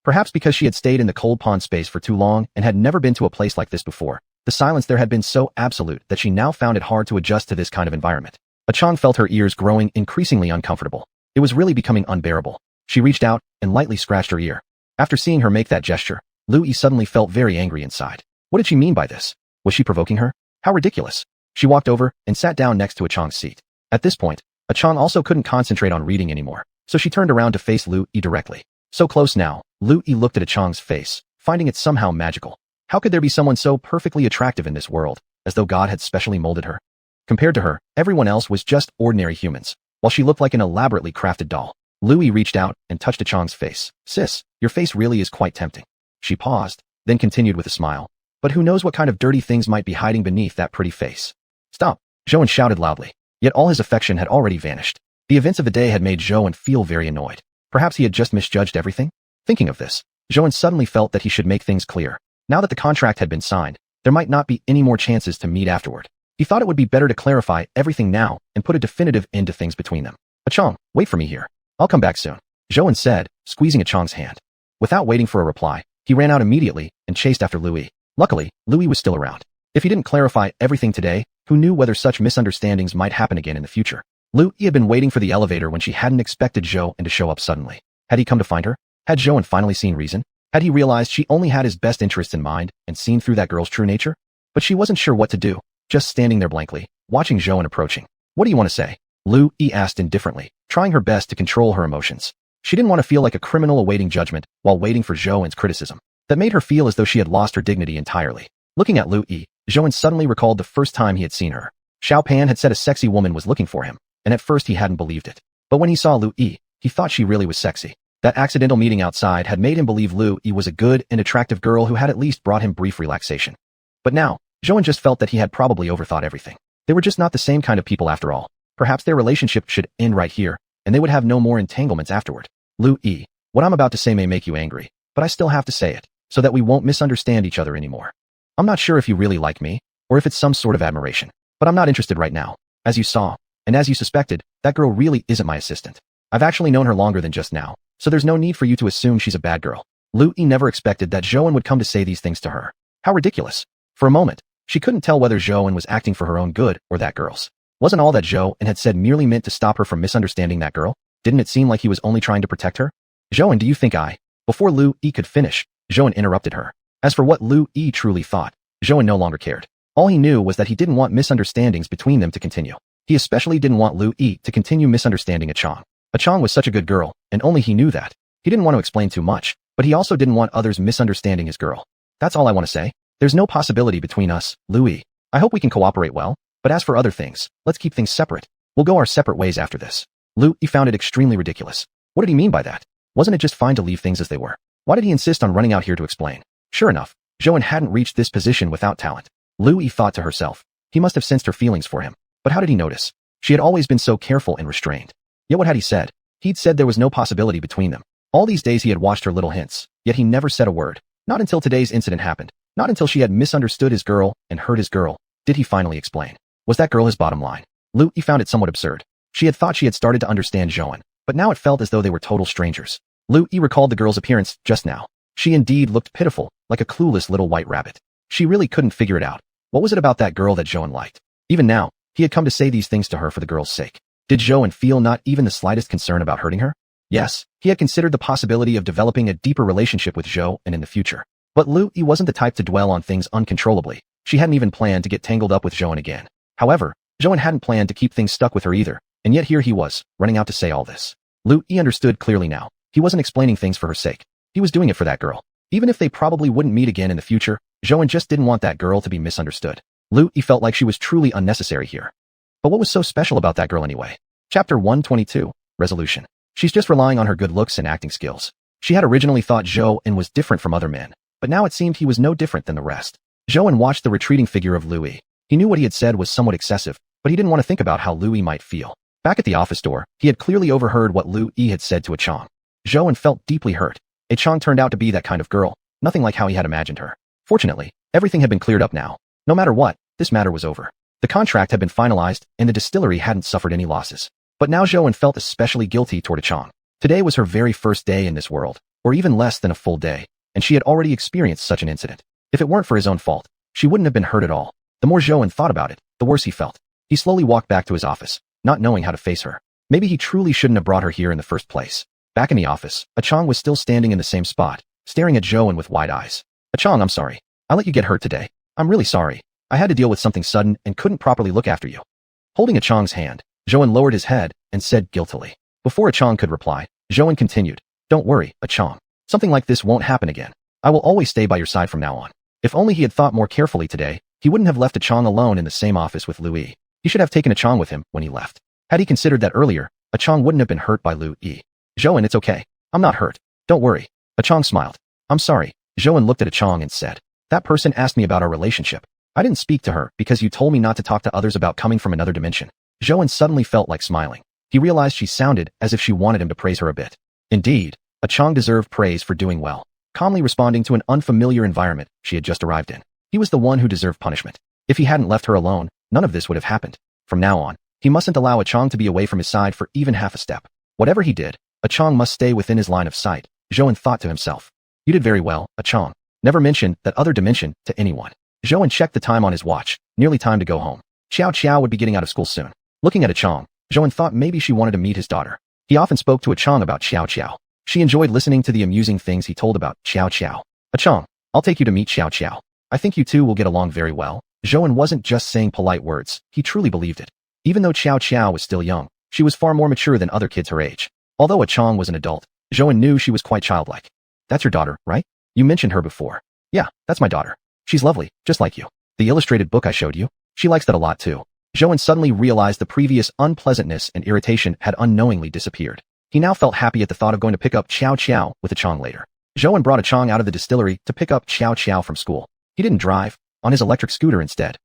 Perhaps because she had stayed in the cold pond space for too long and had never been to a place like this before, the silence there had been so absolute that she now found it hard to adjust to this kind of environment. Chang felt her ears growing increasingly uncomfortable. It was really becoming unbearable. She reached out and lightly scratched her ear. After seeing her make that gesture, Lu Yi suddenly felt very angry inside. What did she mean by this? Was she provoking her? How ridiculous. She walked over and sat down next to Chang's seat. At this point, Chang also couldn't concentrate on reading anymore, so she turned around to face Lu Yi directly. So close now, Lu Yi looked at Chang's face, finding it somehow magical. How could there be someone so perfectly attractive in this world, as though God had specially molded her? Compared to her, everyone else was just ordinary humans, while she looked like an elaborately crafted doll. Lu Yi reached out and touched Chang's face. Sis, your face really is quite tempting. She paused, then continued with a smile. But who knows what kind of dirty things might be hiding beneath that pretty face. Stop, Zhouan shouted loudly. Yet all his affection had already vanished. The events of the day had made Zhouan feel very annoyed. Perhaps he had just misjudged everything? Thinking of this, Zhouan suddenly felt that he should make things clear. Now that the contract had been signed, there might not be any more chances to meet afterward. He thought it would be better to clarify everything now and put a definitive end to things between them. Chang, wait for me here. I'll come back soon, Zhouan said, squeezing Chang's hand. Without waiting for a reply, he ran out immediately and chased after Lu Yi. Luckily, Lu Yi was still around. If he didn't clarify everything today, who knew whether such misunderstandings might happen again in the future? Lu Yi had been waiting for the elevator when she hadn't expected Zhouan to show up suddenly. Had he come to find her? Had Zhouan finally seen reason? Had he realized she only had his best interests in mind and seen through that girl's true nature? But she wasn't sure what to do, just standing there blankly, watching Zhouan approaching. What do you want to say? Lu Yi asked indifferently, trying her best to control her emotions. She didn't want to feel like a criminal awaiting judgment while waiting for Zhouan's criticism. That made her feel as though she had lost her dignity entirely. Looking at Lu Yi, Zhouan suddenly recalled the first time he had seen her. Xiaopan had said a sexy woman was looking for him, and at first he hadn't believed it. But when he saw Lu Yi, he thought she really was sexy. That accidental meeting outside had made him believe Lu Yi was a good and attractive girl who had at least brought him brief relaxation. But now, Zhouan just felt that he had probably overthought everything. They were just not the same kind of people after all. Perhaps their relationship should end right here, and they would have no more entanglements afterward. Lu Yi, what I'm about to say may make you angry, but I still have to say it, so that we won't misunderstand each other anymore. I'm not sure if you really like me, or if it's some sort of admiration, but I'm not interested right now. As you saw, and as you suspected, that girl really isn't my assistant. I've actually known her longer than just now, so there's no need for you to assume she's a bad girl. Lu Yi never expected that Zhou would come to say these things to her. How ridiculous. For a moment, she couldn't tell whether Zhou was acting for her own good or that girl's. Wasn't all that Zhou had said merely meant to stop her from misunderstanding that girl? Didn't it seem like he was only trying to protect her? Zhou, do you think I... Before Lu Yi could finish, Zhou interrupted her. As for what Lu Yi truly thought, Zhou no longer cared. All he knew was that he didn't want misunderstandings between them to continue. He especially didn't want Lu Yi to continue misunderstanding Chang. Chang was such a good girl, and only he knew that. He didn't want to explain too much, but he also didn't want others misunderstanding his girl. That's all I want to say. There's no possibility between us, Lu Yi. I hope we can cooperate well, but as for other things, let's keep things separate. We'll go our separate ways after this. Lu Yi found it extremely ridiculous. What did he mean by that? Wasn't it just fine to leave things as they were? Why did he insist on running out here to explain? Sure enough, Zhou hadn't reached this position without talent. Lu Yi thought to herself. He must have sensed her feelings for him. But how did he notice? She had always been so careful and restrained. Yet what had he said? He'd said there was no possibility between them. All these days he had watched her little hints, yet he never said a word. Not until today's incident happened. Not until she had misunderstood his girl and hurt his girl, did he finally explain. Was that girl his bottom line? Lu Yi found it somewhat absurd. She had thought she had started to understand Zhou, but now it felt as though they were total strangers. Lu Yi recalled the girl's appearance just now. She indeed looked pitiful, like a clueless little white rabbit. She really couldn't figure it out. What was it about that girl that Zhou liked? Even now, he had come to say these things to her for the girl's sake. Did Zhou feel not even the slightest concern about hurting her? Yes, he had considered the possibility of developing a deeper relationship with Zhou in the future. But Lu Yi wasn't the type to dwell on things uncontrollably. She hadn't even planned to get tangled up with Zhou again. However, Zhou hadn't planned to keep things stuck with her either, and yet here he was, running out to say all this. Lu Yi understood clearly now. He wasn't explaining things for her sake. He was doing it for that girl. Even if they probably wouldn't meet again in the future, Zhou just didn't want that girl to be misunderstood. Lu Yi felt like she was truly unnecessary here. But what was so special about that girl anyway? Chapter 122, Resolution. She's just relying on her good looks and acting skills. She had originally thought Zhou was different from other men, but now it seemed he was no different than the rest. Zhou watched the retreating figure of Lu Yi. He knew what he had said was somewhat excessive, but he didn't want to think about how Lu Yi might feel. Back at the office door, he had clearly overheard what Lu Yi had said to Chang. Zhou felt deeply hurt. Chang turned out to be that kind of girl, nothing like how he had imagined her. Fortunately, everything had been cleared up now. No matter what, this matter was over. The contract had been finalized, and the distillery hadn't suffered any losses. But now Zhou felt especially guilty toward Chang. Today was her very first day in this world, or even less than a full day, and she had already experienced such an incident. If it weren't for his own fault, she wouldn't have been hurt at all. The more Zhou thought about it, the worse he felt. He slowly walked back to his office, not knowing how to face her. Maybe he truly shouldn't have brought her here in the first place. Back in the office, Chang was still standing in the same spot, staring at Zhou with wide eyes. Chang, I'm sorry. I let you get hurt today. I'm really sorry. I had to deal with something sudden and couldn't properly look after you. Holding Chang's hand, Zhou lowered his head and said guiltily. Before Chang could reply, Zhou continued. Don't worry, Chang. Something like this won't happen again. I will always stay by your side from now on. If only he had thought more carefully today, he wouldn't have left Chang alone in the same office with Lu Yi. He should have taken Chang with him when he left. Had he considered that earlier, Chang wouldn't have been hurt by Lu Yi. Zhou, it's okay. I'm not hurt. Don't worry. Chang smiled. I'm sorry. Zhou looked at Chang and said. That person asked me about our relationship. I didn't speak to her because you told me not to talk to others about coming from another dimension. Zhou suddenly felt like smiling. He realized she sounded as if she wanted him to praise her a bit. Indeed, Chang deserved praise for doing well, calmly responding to an unfamiliar environment she had just arrived in. He was the one who deserved punishment. If he hadn't left her alone, none of this would have happened. From now on, he mustn't allow Chang to be away from his side for even half a step. Whatever he did, Chang must stay within his line of sight. Zhou thought to himself. You did very well, Chang. Never mention that other dimension to anyone. Zhou checked the time on his watch. Nearly time to go home. Xiao would be getting out of school soon. Looking at Chang, Zhou thought maybe she wanted to meet his daughter. He often spoke to Chang about Xiao. She enjoyed listening to the amusing things he told about Xiao. Chang, I'll take you to meet Xiao. I think you two will get along very well. Zhou wasn't just saying polite words. He truly believed it. Even though Xiao was still young, she was far more mature than other kids her age. Although Chang was an adult, Zhou knew she was quite childlike. That's your daughter, right? You mentioned her before. Yeah, that's my daughter. She's lovely, just like you. The illustrated book I showed you, she likes that a lot too. Zhou suddenly realized the previous unpleasantness and irritation had unknowingly disappeared. He now felt happy at the thought of going to pick up Xiao with Chang later. Zhou brought Chang out of the distillery to pick up Xiao from school. He didn't drive, on his electric scooter instead.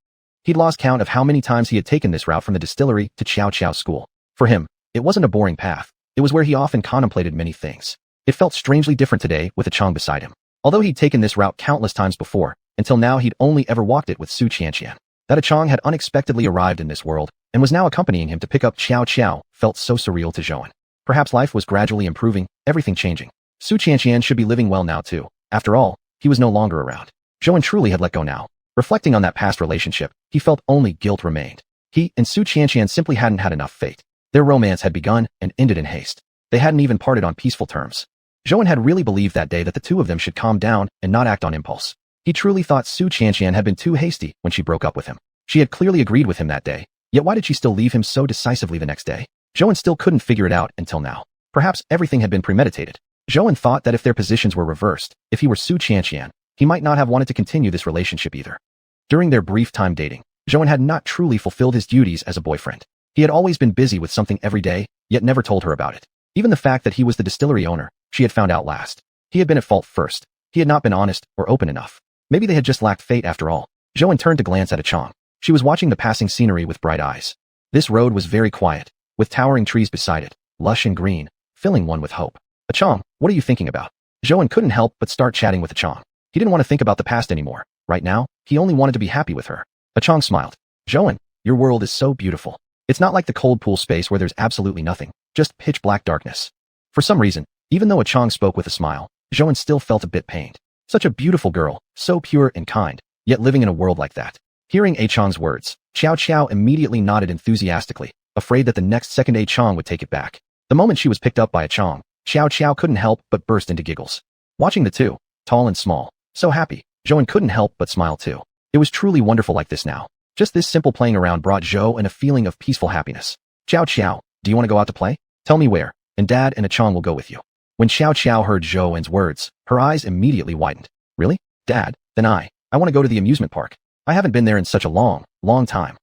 He'd lost count of how many times he had taken this route from the distillery to Xiao school. For him, it wasn't a boring path. It was where he often contemplated many things. It felt strangely different today with Chang beside him. Although he'd taken this route countless times before, Until now he'd only ever walked it with xiuxian. That Chang had unexpectedly arrived in this world and was now accompanying him to pick up Xiao felt so surreal to Zhou. Perhaps life was gradually improving, everything changing. Xiuxian should be living well now too. After all, he was no longer around. Zhou truly had let go now. Reflecting on that past relationship, he felt only guilt remained. He and Xiuxian simply hadn't had enough fate. Their romance had begun and ended in haste. They hadn't even parted on peaceful terms. Zhou had really believed that day that the two of them should calm down and not act on impulse. He truly thought Xiuxian had been too hasty when she broke up with him. She had clearly agreed with him that day, yet why did she still leave him so decisively the next day? Zhou still couldn't figure it out until now. Perhaps everything had been premeditated. Zhou thought that if their positions were reversed, if he were Xiuxian, he might not have wanted to continue this relationship either. During their brief time dating, Zhou had not truly fulfilled his duties as a boyfriend. He had always been busy with something every day, yet never told her about it. Even the fact that he was the distillery owner, she had found out last. He had been at fault first. He had not been honest or open enough. Maybe they had just lacked fate after all. Zhou turned to glance at Chang. She was watching the passing scenery with bright eyes. This road was very quiet, with towering trees beside it, lush and green, filling one with hope. Chang, what are you thinking about? Zhou couldn't help but start chatting with Chang. He didn't want to think about the past anymore. Right now, he only wanted to be happy with her. Chang smiled. Zhou, your world is so beautiful. It's not like the cold pool space where there's absolutely nothing, just pitch black darkness. For some reason, even though Chang spoke with a smile, Zhou still felt a bit pained. Such a beautiful girl, so pure and kind, yet living in a world like that. Hearing Chang's words, Xiao immediately nodded enthusiastically, afraid that the next second Chang would take it back. The moment she was picked up by Chang, Xiao couldn't help but burst into giggles. Watching the two, tall and small, so happy, Zhou couldn't help but smile too. It was truly wonderful like this now. Just this simple playing around brought Zhou a feeling of peaceful happiness. Xiao, do you want to go out to play? Tell me where, and Dad and Chang will go with you. When Xiao heard Zhou's words, her eyes immediately widened. Really? Dad? Then I want to go to the amusement park. I haven't been there in such a long time.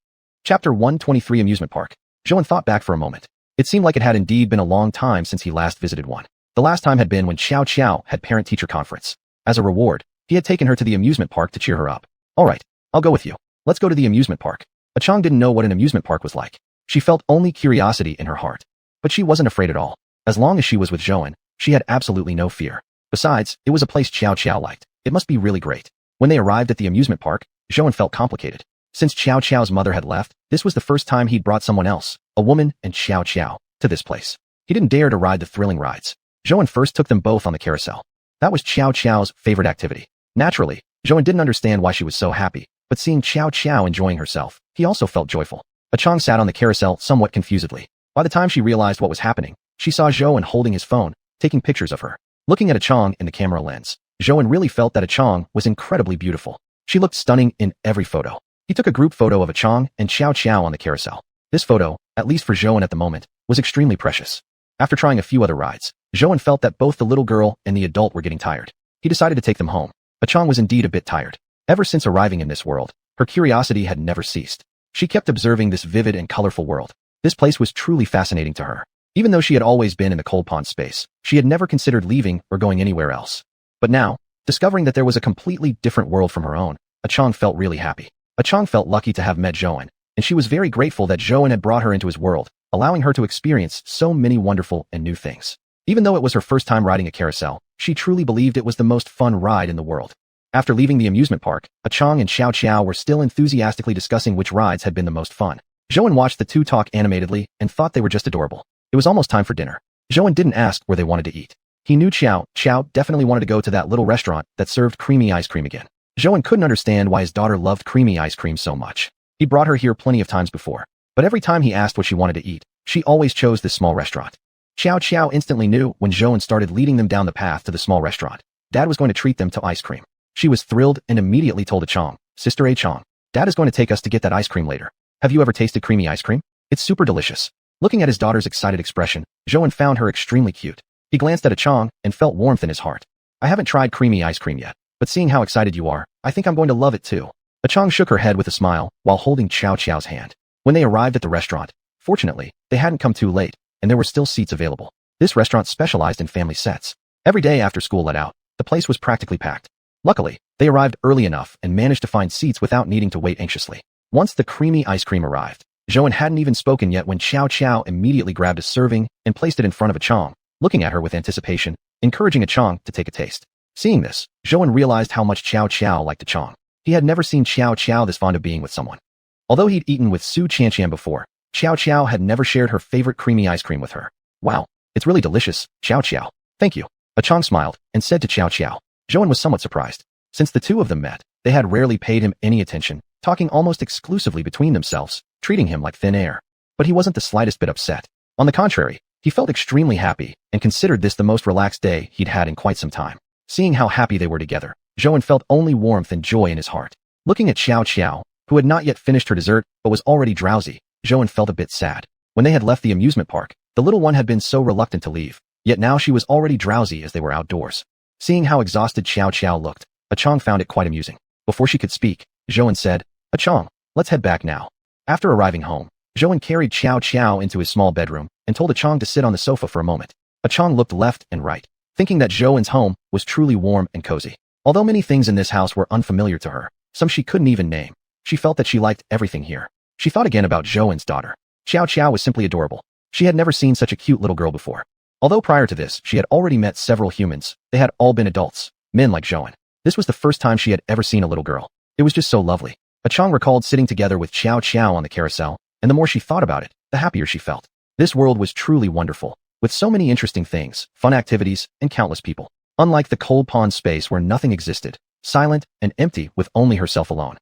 Chapter 123 Amusement Park. Zhou thought back for a moment. It seemed like it had indeed been a long time since he last visited one. The last time had been when Xiao had parent-teacher conference. As a reward, he had taken her to the amusement park to cheer her up. Alright, I'll go with you. Let's go to the amusement park. Chang didn't know what an amusement park was like. She felt only curiosity in her heart. But she wasn't afraid at all. As long as she was with Zhou, she had absolutely no fear. Besides, it was a place Xiao liked. It must be really great. When they arrived at the amusement park, Zhou felt complicated. Since Xiao's mother had left, this was the first time he'd brought someone else, a woman and Xiao, to this place. He didn't dare to ride the thrilling rides. Zhou first took them both on the carousel. That was Xiao's favorite activity. Naturally, Zhou didn't understand why she was so happy, but seeing Xiao enjoying herself, he also felt joyful. Chang sat on the carousel somewhat confusedly. By the time she realized what was happening, she saw Zhou holding his phone, taking pictures of her. Looking at Chang in the camera lens, Zhou really felt that Chang was incredibly beautiful. She looked stunning in every photo. He took a group photo of Chang and Xiao on the carousel. This photo, at least for Zhou at the moment, was extremely precious. After trying a few other rides, Zhou felt that both the little girl and the adult were getting tired. He decided to take them home. Chang was indeed a bit tired. Ever since arriving in this world, her curiosity had never ceased. She kept observing this vivid and colorful world. This place was truly fascinating to her. Even though she had always been in the cold pond space, she had never considered leaving or going anywhere else. But now, discovering that there was a completely different world from her own, Chang felt really happy. Chang felt lucky to have met Zhou, and she was very grateful that Zhou had brought her into his world, allowing her to experience so many wonderful and new things. Even though it was her first time riding a carousel, she truly believed it was the most fun ride in the world. After leaving the amusement park, Chang and Xiao were still enthusiastically discussing which rides had been the most fun. Zhou watched the two talk animatedly and thought they were just adorable. It was almost time for dinner. Zhou didn't ask where they wanted to eat. He knew Xiao definitely wanted to go to that little restaurant that served creamy ice cream again. Zhou couldn't understand why his daughter loved creamy ice cream so much. He brought her here plenty of times before, but every time he asked what she wanted to eat, she always chose this small restaurant. Xiao instantly knew when Zhou started leading them down the path to the small restaurant. Dad was going to treat them to ice cream. She was thrilled and immediately told Chang, Sister Chang, Dad is going to take us to get that ice cream later. Have you ever tasted creamy ice cream? It's super delicious. Looking at his daughter's excited expression, Zhou found her extremely cute. He glanced at Chang and felt warmth in his heart. I haven't tried creamy ice cream yet, but seeing how excited you are, I think I'm going to love it too. Chang shook her head with a smile while holding Xiao's hand. When they arrived at the restaurant, fortunately, they hadn't come too late, and there were still seats available. This restaurant specialized in family sets. Every day after school let out, the place was practically packed. Luckily, they arrived early enough and managed to find seats without needing to wait anxiously. Once the creamy ice cream arrived, Zhou hadn't even spoken yet when Xiao immediately grabbed a serving and placed it in front of Chang, looking at her with anticipation, encouraging Chang to take a taste. Seeing this, Zhou realized how much Xiao liked Chang. He had never seen Xiao this fond of being with someone. Although he'd eaten with xiuxian before, Xiao had never shared her favorite creamy ice cream with her. Wow, it's really delicious, Xiao. Thank you. Chang smiled and said to Xiao. Zhou was somewhat surprised. Since the two of them met, they had rarely paid him any attention, talking almost exclusively between themselves, treating him like thin air. But he wasn't the slightest bit upset. On the contrary, he felt extremely happy and considered this the most relaxed day he'd had in quite some time. Seeing how happy they were together, Zhou felt only warmth and joy in his heart. Looking at Xiao, who had not yet finished her dessert but was already drowsy, Zhou felt a bit sad. When they had left the amusement park, the little one had been so reluctant to leave, yet now she was already drowsy as they were outdoors. Seeing how exhausted Xiao looked, Chang found it quite amusing. Before she could speak, Zhou said, Chang, let's head back now. After arriving home, Zhou carried Xiao into his small bedroom and told Chang to sit on the sofa for a moment. Chang looked left and right, thinking that Zhou's home was truly warm and cozy. Although many things in this house were unfamiliar to her, some she couldn't even name, she felt that she liked everything here. She thought again about Zhou's daughter. Xiao was simply adorable. She had never seen such a cute little girl before. Although prior to this, she had already met several humans, they had all been adults, men like Zhou. This was the first time she had ever seen a little girl. It was just so lovely. Chang recalled sitting together with Xiao on the carousel, and the more she thought about it, the happier she felt. This world was truly wonderful, with so many interesting things, fun activities, and countless people. Unlike the cold pond space where nothing existed, silent and empty with only herself alone.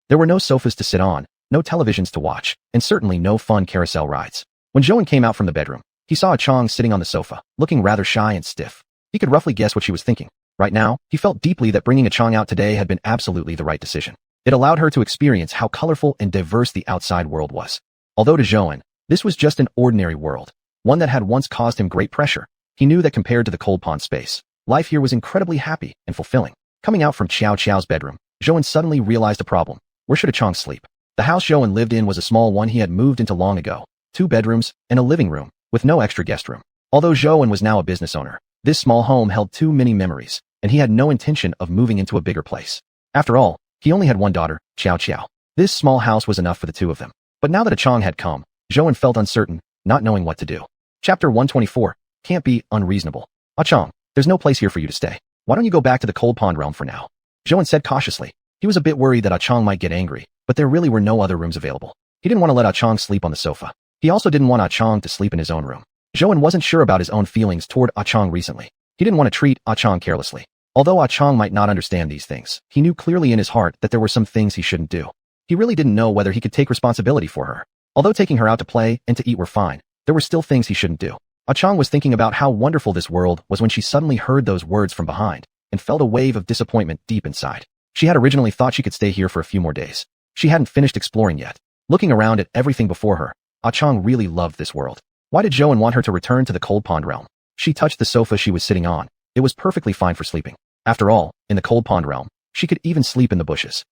There were no sofas to sit on, no televisions to watch, and certainly no fun carousel rides. When Zhou came out from the bedroom, he saw Chang sitting on the sofa, looking rather shy and stiff. He could roughly guess what she was thinking. Right now, he felt deeply that bringing Chang out today had been absolutely the right decision. It allowed her to experience how colorful and diverse the outside world was. Although to Zhou, this was just an ordinary world, one that had once caused him great pressure. He knew that compared to the cold pond space, life here was incredibly happy and fulfilling. Coming out from Xiao's bedroom, Zhou suddenly realized a problem. Where should Chang sleep? The house Zhou lived in was a small one he had moved into long ago, 2 bedrooms and a living room, with no extra guest room. Although Zhou was now a business owner, this small home held too many memories, and he had no intention of moving into a bigger place. After all, he only had one daughter, Xiao. This small house was enough for the two of them. But now that Chang had come, Zhou felt uncertain, not knowing what to do. Chapter 124, Can't Be Unreasonable. Chang, there's no place here for you to stay. Why don't you go back to the cold pond realm for now? Zhou said cautiously. He was a bit worried that Chang might get angry, but there really were no other rooms available. He didn't want to let Chang sleep on the sofa. He also didn't want Chang to sleep in his own room. Zhou wasn't sure about his own feelings toward Chang recently. He didn't want to treat Chang carelessly. Although Chang might not understand these things, he knew clearly in his heart that there were some things he shouldn't do. He really didn't know whether he could take responsibility for her. Although taking her out to play and to eat were fine, there were still things he shouldn't do. Chang was thinking about how wonderful this world was when she suddenly heard those words from behind and felt a wave of disappointment deep inside. She had originally thought she could stay here for a few more days. She hadn't finished exploring yet. Looking around at everything before her, Chang really loved this world. Why did Zhou want her to return to the cold pond realm? She touched the sofa she was sitting on. It was perfectly fine for sleeping. After all, in the cold pond realm, she could even sleep in the bushes.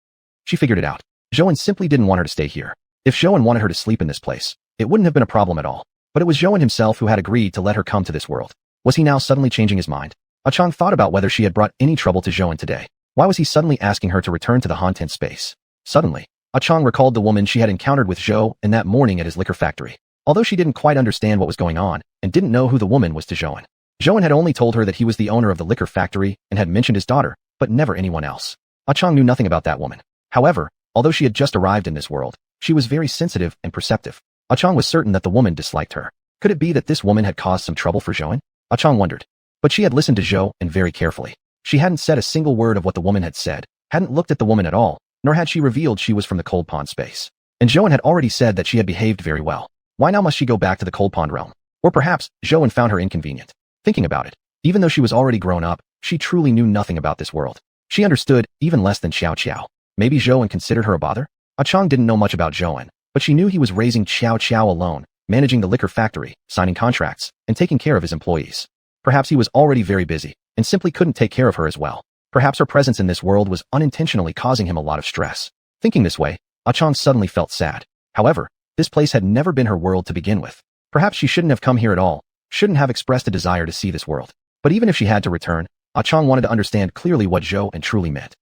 She figured it out. Zhou simply didn't want her to stay here. If Zhou wanted her to sleep in this place, it wouldn't have been a problem at all. But it was Zhou himself who had agreed to let her come to this world. Was he now suddenly changing his mind? Chang thought about whether she had brought any trouble to Zhou today. Why was he suddenly asking her to return to the haunted space? Suddenly, Chang recalled the woman she had encountered with Zhou in that morning at his liquor factory. Although she didn't quite understand what was going on and didn't know who the woman was to Zhou. Zhou had only told her that he was the owner of the liquor factory and had mentioned his daughter, but never anyone else. Chang knew nothing about that woman. However, although she had just arrived in this world, she was very sensitive and perceptive. Chang was certain that the woman disliked her. Could it be that this woman had caused some trouble for Zhou? Chang wondered. But she had listened to Zhou very carefully. She hadn't said a single word of what the woman had said, hadn't looked at the woman at all, nor had she revealed she was from the cold pond space. And Zhou had already said that she had behaved very well. Why now must she go back to the cold pond realm? Or perhaps, Zhou found her inconvenient. Thinking about it, even though she was already grown up, she truly knew nothing about this world. She understood even less than Xiao. Maybe Zhou considered her a bother? Chang didn't know much about Zhou, but she knew he was raising Xiao alone, managing the liquor factory, signing contracts, and taking care of his employees. Perhaps he was already very busy, and simply couldn't take care of her as well. Perhaps her presence in this world was unintentionally causing him a lot of stress. Thinking this way, Chang suddenly felt sad. However, this place had never been her world to begin with. Perhaps she shouldn't have come here at all, shouldn't have expressed a desire to see this world. But even if she had to return, Chang wanted to understand clearly what Zhou truly meant.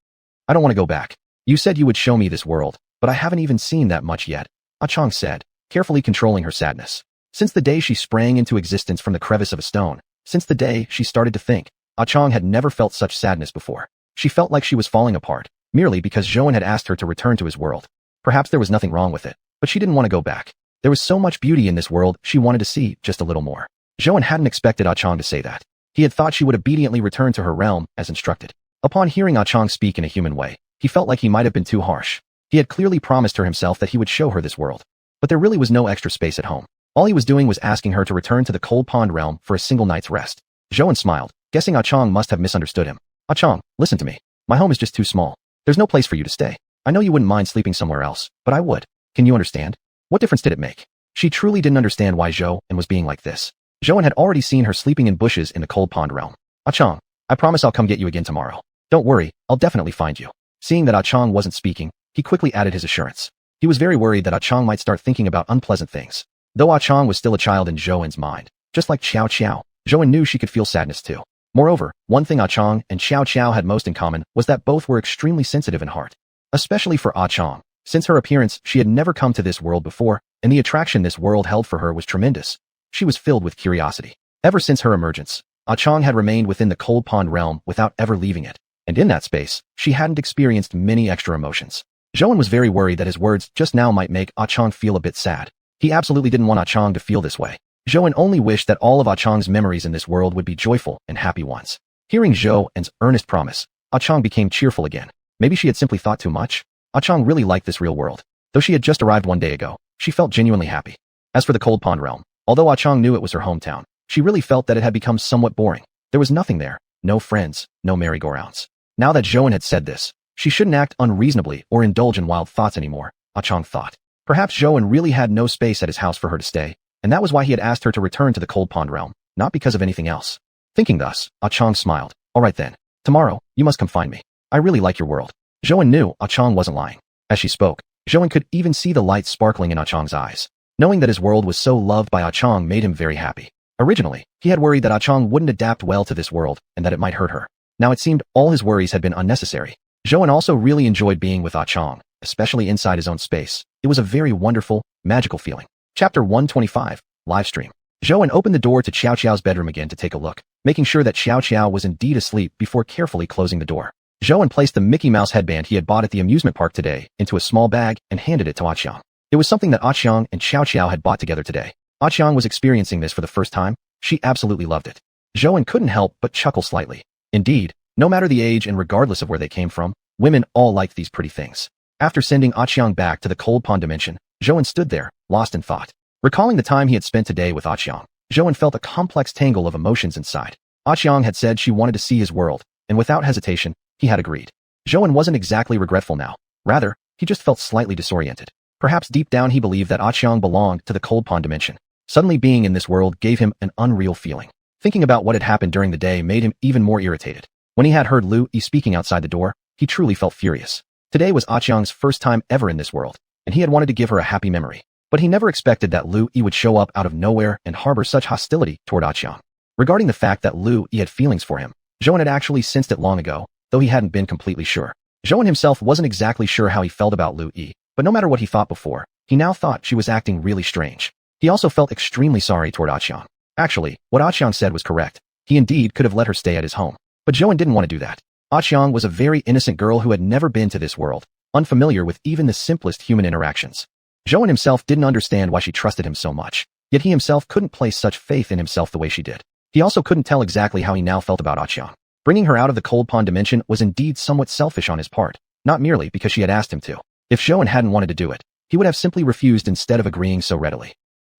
I don't want to go back. You said you would show me this world, but I haven't even seen that much yet, Chang said, carefully controlling her sadness. Since the day she sprang into existence from the crevice of a stone, since the day she started to think, Chang had never felt such sadness before. She felt like she was falling apart, merely because Zhou had asked her to return to his world. Perhaps there was nothing wrong with it, but she didn't want to go back. There was so much beauty in this world she wanted to see just a little more. Zhou hadn't expected Ah Chong to say that. He had thought she would obediently return to her realm as instructed. Upon hearing Ah Chong speak in a human way, he felt like he might have been too harsh. He had clearly promised her himself that he would show her this world. But there really was no extra space at home. All he was doing was asking her to return to the cold pond realm for a single night's rest. Zhou smiled, guessing Ah Chong must have misunderstood him. Ah Chong, listen to me. My home is just too small. There's no place for you to stay. I know you wouldn't mind sleeping somewhere else, but I would. Can you understand? What difference did it make? She truly didn't understand why Zhou was being like this. Zhou had already seen her sleeping in bushes in the cold pond realm. Ah Chong, I promise I'll come get you again tomorrow. Don't worry, I'll definitely find you. Seeing that Ah Chong wasn't speaking, he quickly added his assurance. He was very worried that Ah Chong might start thinking about unpleasant things. Though Ah Chong was still a child in Zhou's mind, just like xiuxian, Zhou knew she could feel sadness too. Moreover, one thing Ah Chong and xiuxian had most in common was that both were extremely sensitive in heart. Especially for Ah Chong. Since her appearance, she had never come to this world before, and the attraction this world held for her was tremendous. She was filled with curiosity. Ever since her emergence, Ah Chong had remained within the cold pond realm without ever leaving it, and in that space, she hadn't experienced many extra emotions. Zhou was very worried that his words just now might make Ah Chong feel a bit sad. He absolutely didn't want Ah Chong to feel this way. Zhou only wished that all of Ah Chong's memories in this world would be joyful and happy ones. Hearing Zhou's earnest promise, Ah Chong became cheerful again. Maybe she had simply thought too much? Ah Chong really liked this real world. Though she had just arrived one day ago, she felt genuinely happy. As for the cold pond realm, although Ah Chong knew it was her hometown, she really felt that it had become somewhat boring. There was nothing there. No friends, no merry-go-rounds. Now that Zhou had said this, she shouldn't act unreasonably or indulge in wild thoughts anymore, Ah Chong thought. Perhaps Zhou really had no space at his house for her to stay, and that was why he had asked her to return to the cold pond realm, not because of anything else. Thinking thus, Ah Chong smiled. All right then. Tomorrow, you must come find me. I really like your world. Zhou knew Ah Chong wasn't lying. As she spoke, Zhou could even see the light sparkling in Ah Chong's eyes. Knowing that his world was so loved by Ah Chong made him very happy. Originally, he had worried that Ah Chong wouldn't adapt well to this world and that it might hurt her. Now it seemed all his worries had been unnecessary. Zhou also really enjoyed being with Ah Chong, especially inside his own space. It was a very wonderful, magical feeling. Chapter 125, Livestream. Zhou opened the door to Xiaoxiao's bedroom again to take a look, making sure that Xiaoxiao was indeed asleep before carefully closing the door. Zhou placed the Mickey Mouse headband he had bought at the amusement park today into a small bag and handed it to Ah Chong. It was something that Ah Chong and Xiaoxiao had bought together today. Ah Chong was experiencing this for the first time. She absolutely loved it. Zhou couldn't help but chuckle slightly. Indeed, no matter the age and regardless of where they came from, women all liked these pretty things. After sending Ah Chong back to the cold pond dimension, Zhou stood there, lost in thought. Recalling the time he had spent today with Ah Chong, Zhou felt a complex tangle of emotions inside. Ah Chong had said she wanted to see his world, and without hesitation, he had agreed. Zhou wasn't exactly regretful now. Rather, he just felt slightly disoriented. Perhaps deep down he believed that Ah Chong belonged to the cold pond dimension. Suddenly being in this world gave him an unreal feeling. Thinking about what had happened during the day made him even more irritated. When he had heard Lu Yi speaking outside the door, he truly felt furious. Today was Ah Chong's first time ever in this world, and he had wanted to give her a happy memory. But he never expected that Lu Yi would show up out of nowhere and harbor such hostility toward Ah Chong. Regarding the fact that Lu Yi had feelings for him, Zhou had actually sensed it long ago, though he hadn't been completely sure. Zhou himself wasn't exactly sure how he felt about Lu Yi, but no matter what he thought before, he now thought she was acting really strange. He also felt extremely sorry toward Ah Chong. Actually, what Ah Chong said was correct. He indeed could have let her stay at his home. But Zhou didn't want to do that. Ah Chong was a very innocent girl who had never been to this world, unfamiliar with even the simplest human interactions. Zhou himself didn't understand why she trusted him so much, yet he himself couldn't place such faith in himself the way she did. He also couldn't tell exactly how he now felt about Ah Chong. Bringing her out of the cold pond dimension was indeed somewhat selfish on his part, not merely because she had asked him to. If Zhou hadn't wanted to do it, he would have simply refused instead of agreeing so readily.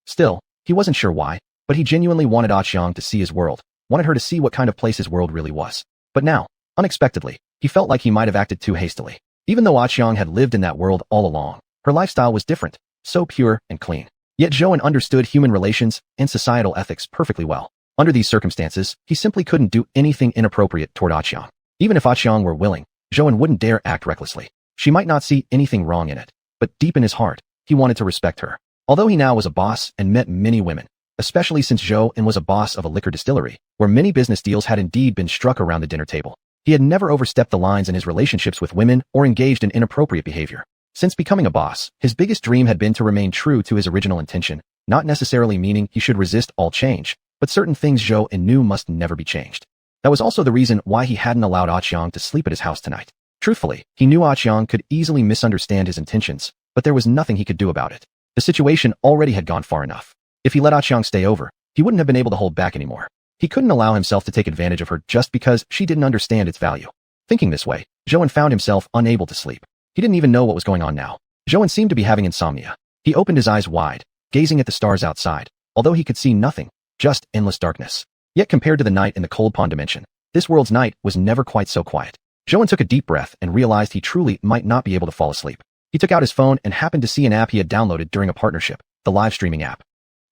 Still, he wasn't sure why, but he genuinely wanted Ah Chong to see his world, wanted her to see what kind of place his world really was. But now, unexpectedly, he felt like he might have acted too hastily. Even though Ah Chong had lived in that world all along, her lifestyle was different, so pure and clean. Yet Zhou understood human relations and societal ethics perfectly well. Under these circumstances, he simply couldn't do anything inappropriate toward Ah Chong. Even if Ah Chong were willing, Zhou wouldn't dare act recklessly. She might not see anything wrong in it, but deep in his heart, he wanted to respect her. Although he now was a boss and met many women, especially since Zhou was a boss of a liquor distillery, where many business deals had indeed been struck around the dinner table. He had never overstepped the lines in his relationships with women or engaged in inappropriate behavior. Since becoming a boss, his biggest dream had been to remain true to his original intention, not necessarily meaning he should resist all change, but certain things Zhou knew must never be changed. That was also the reason why he hadn't allowed Ah Chong to sleep at his house tonight. Truthfully, he knew xiuxian could easily misunderstand his intentions, but there was nothing he could do about it. The situation already had gone far enough. If he let xiuxian stay over, he wouldn't have been able to hold back anymore. He couldn't allow himself to take advantage of her just because she didn't understand its value. Thinking this way, Zhouan found himself unable to sleep. He didn't even know what was going on now. Zhouan seemed to be having insomnia. He opened his eyes wide, gazing at the stars outside, although he could see nothing, just endless darkness. Yet compared to the night in the cold pond dimension, this world's night was never quite so quiet. Zhouan took a deep breath and realized he truly might not be able to fall asleep. He took out his phone and happened to see an app he had downloaded during a partnership, the live streaming app.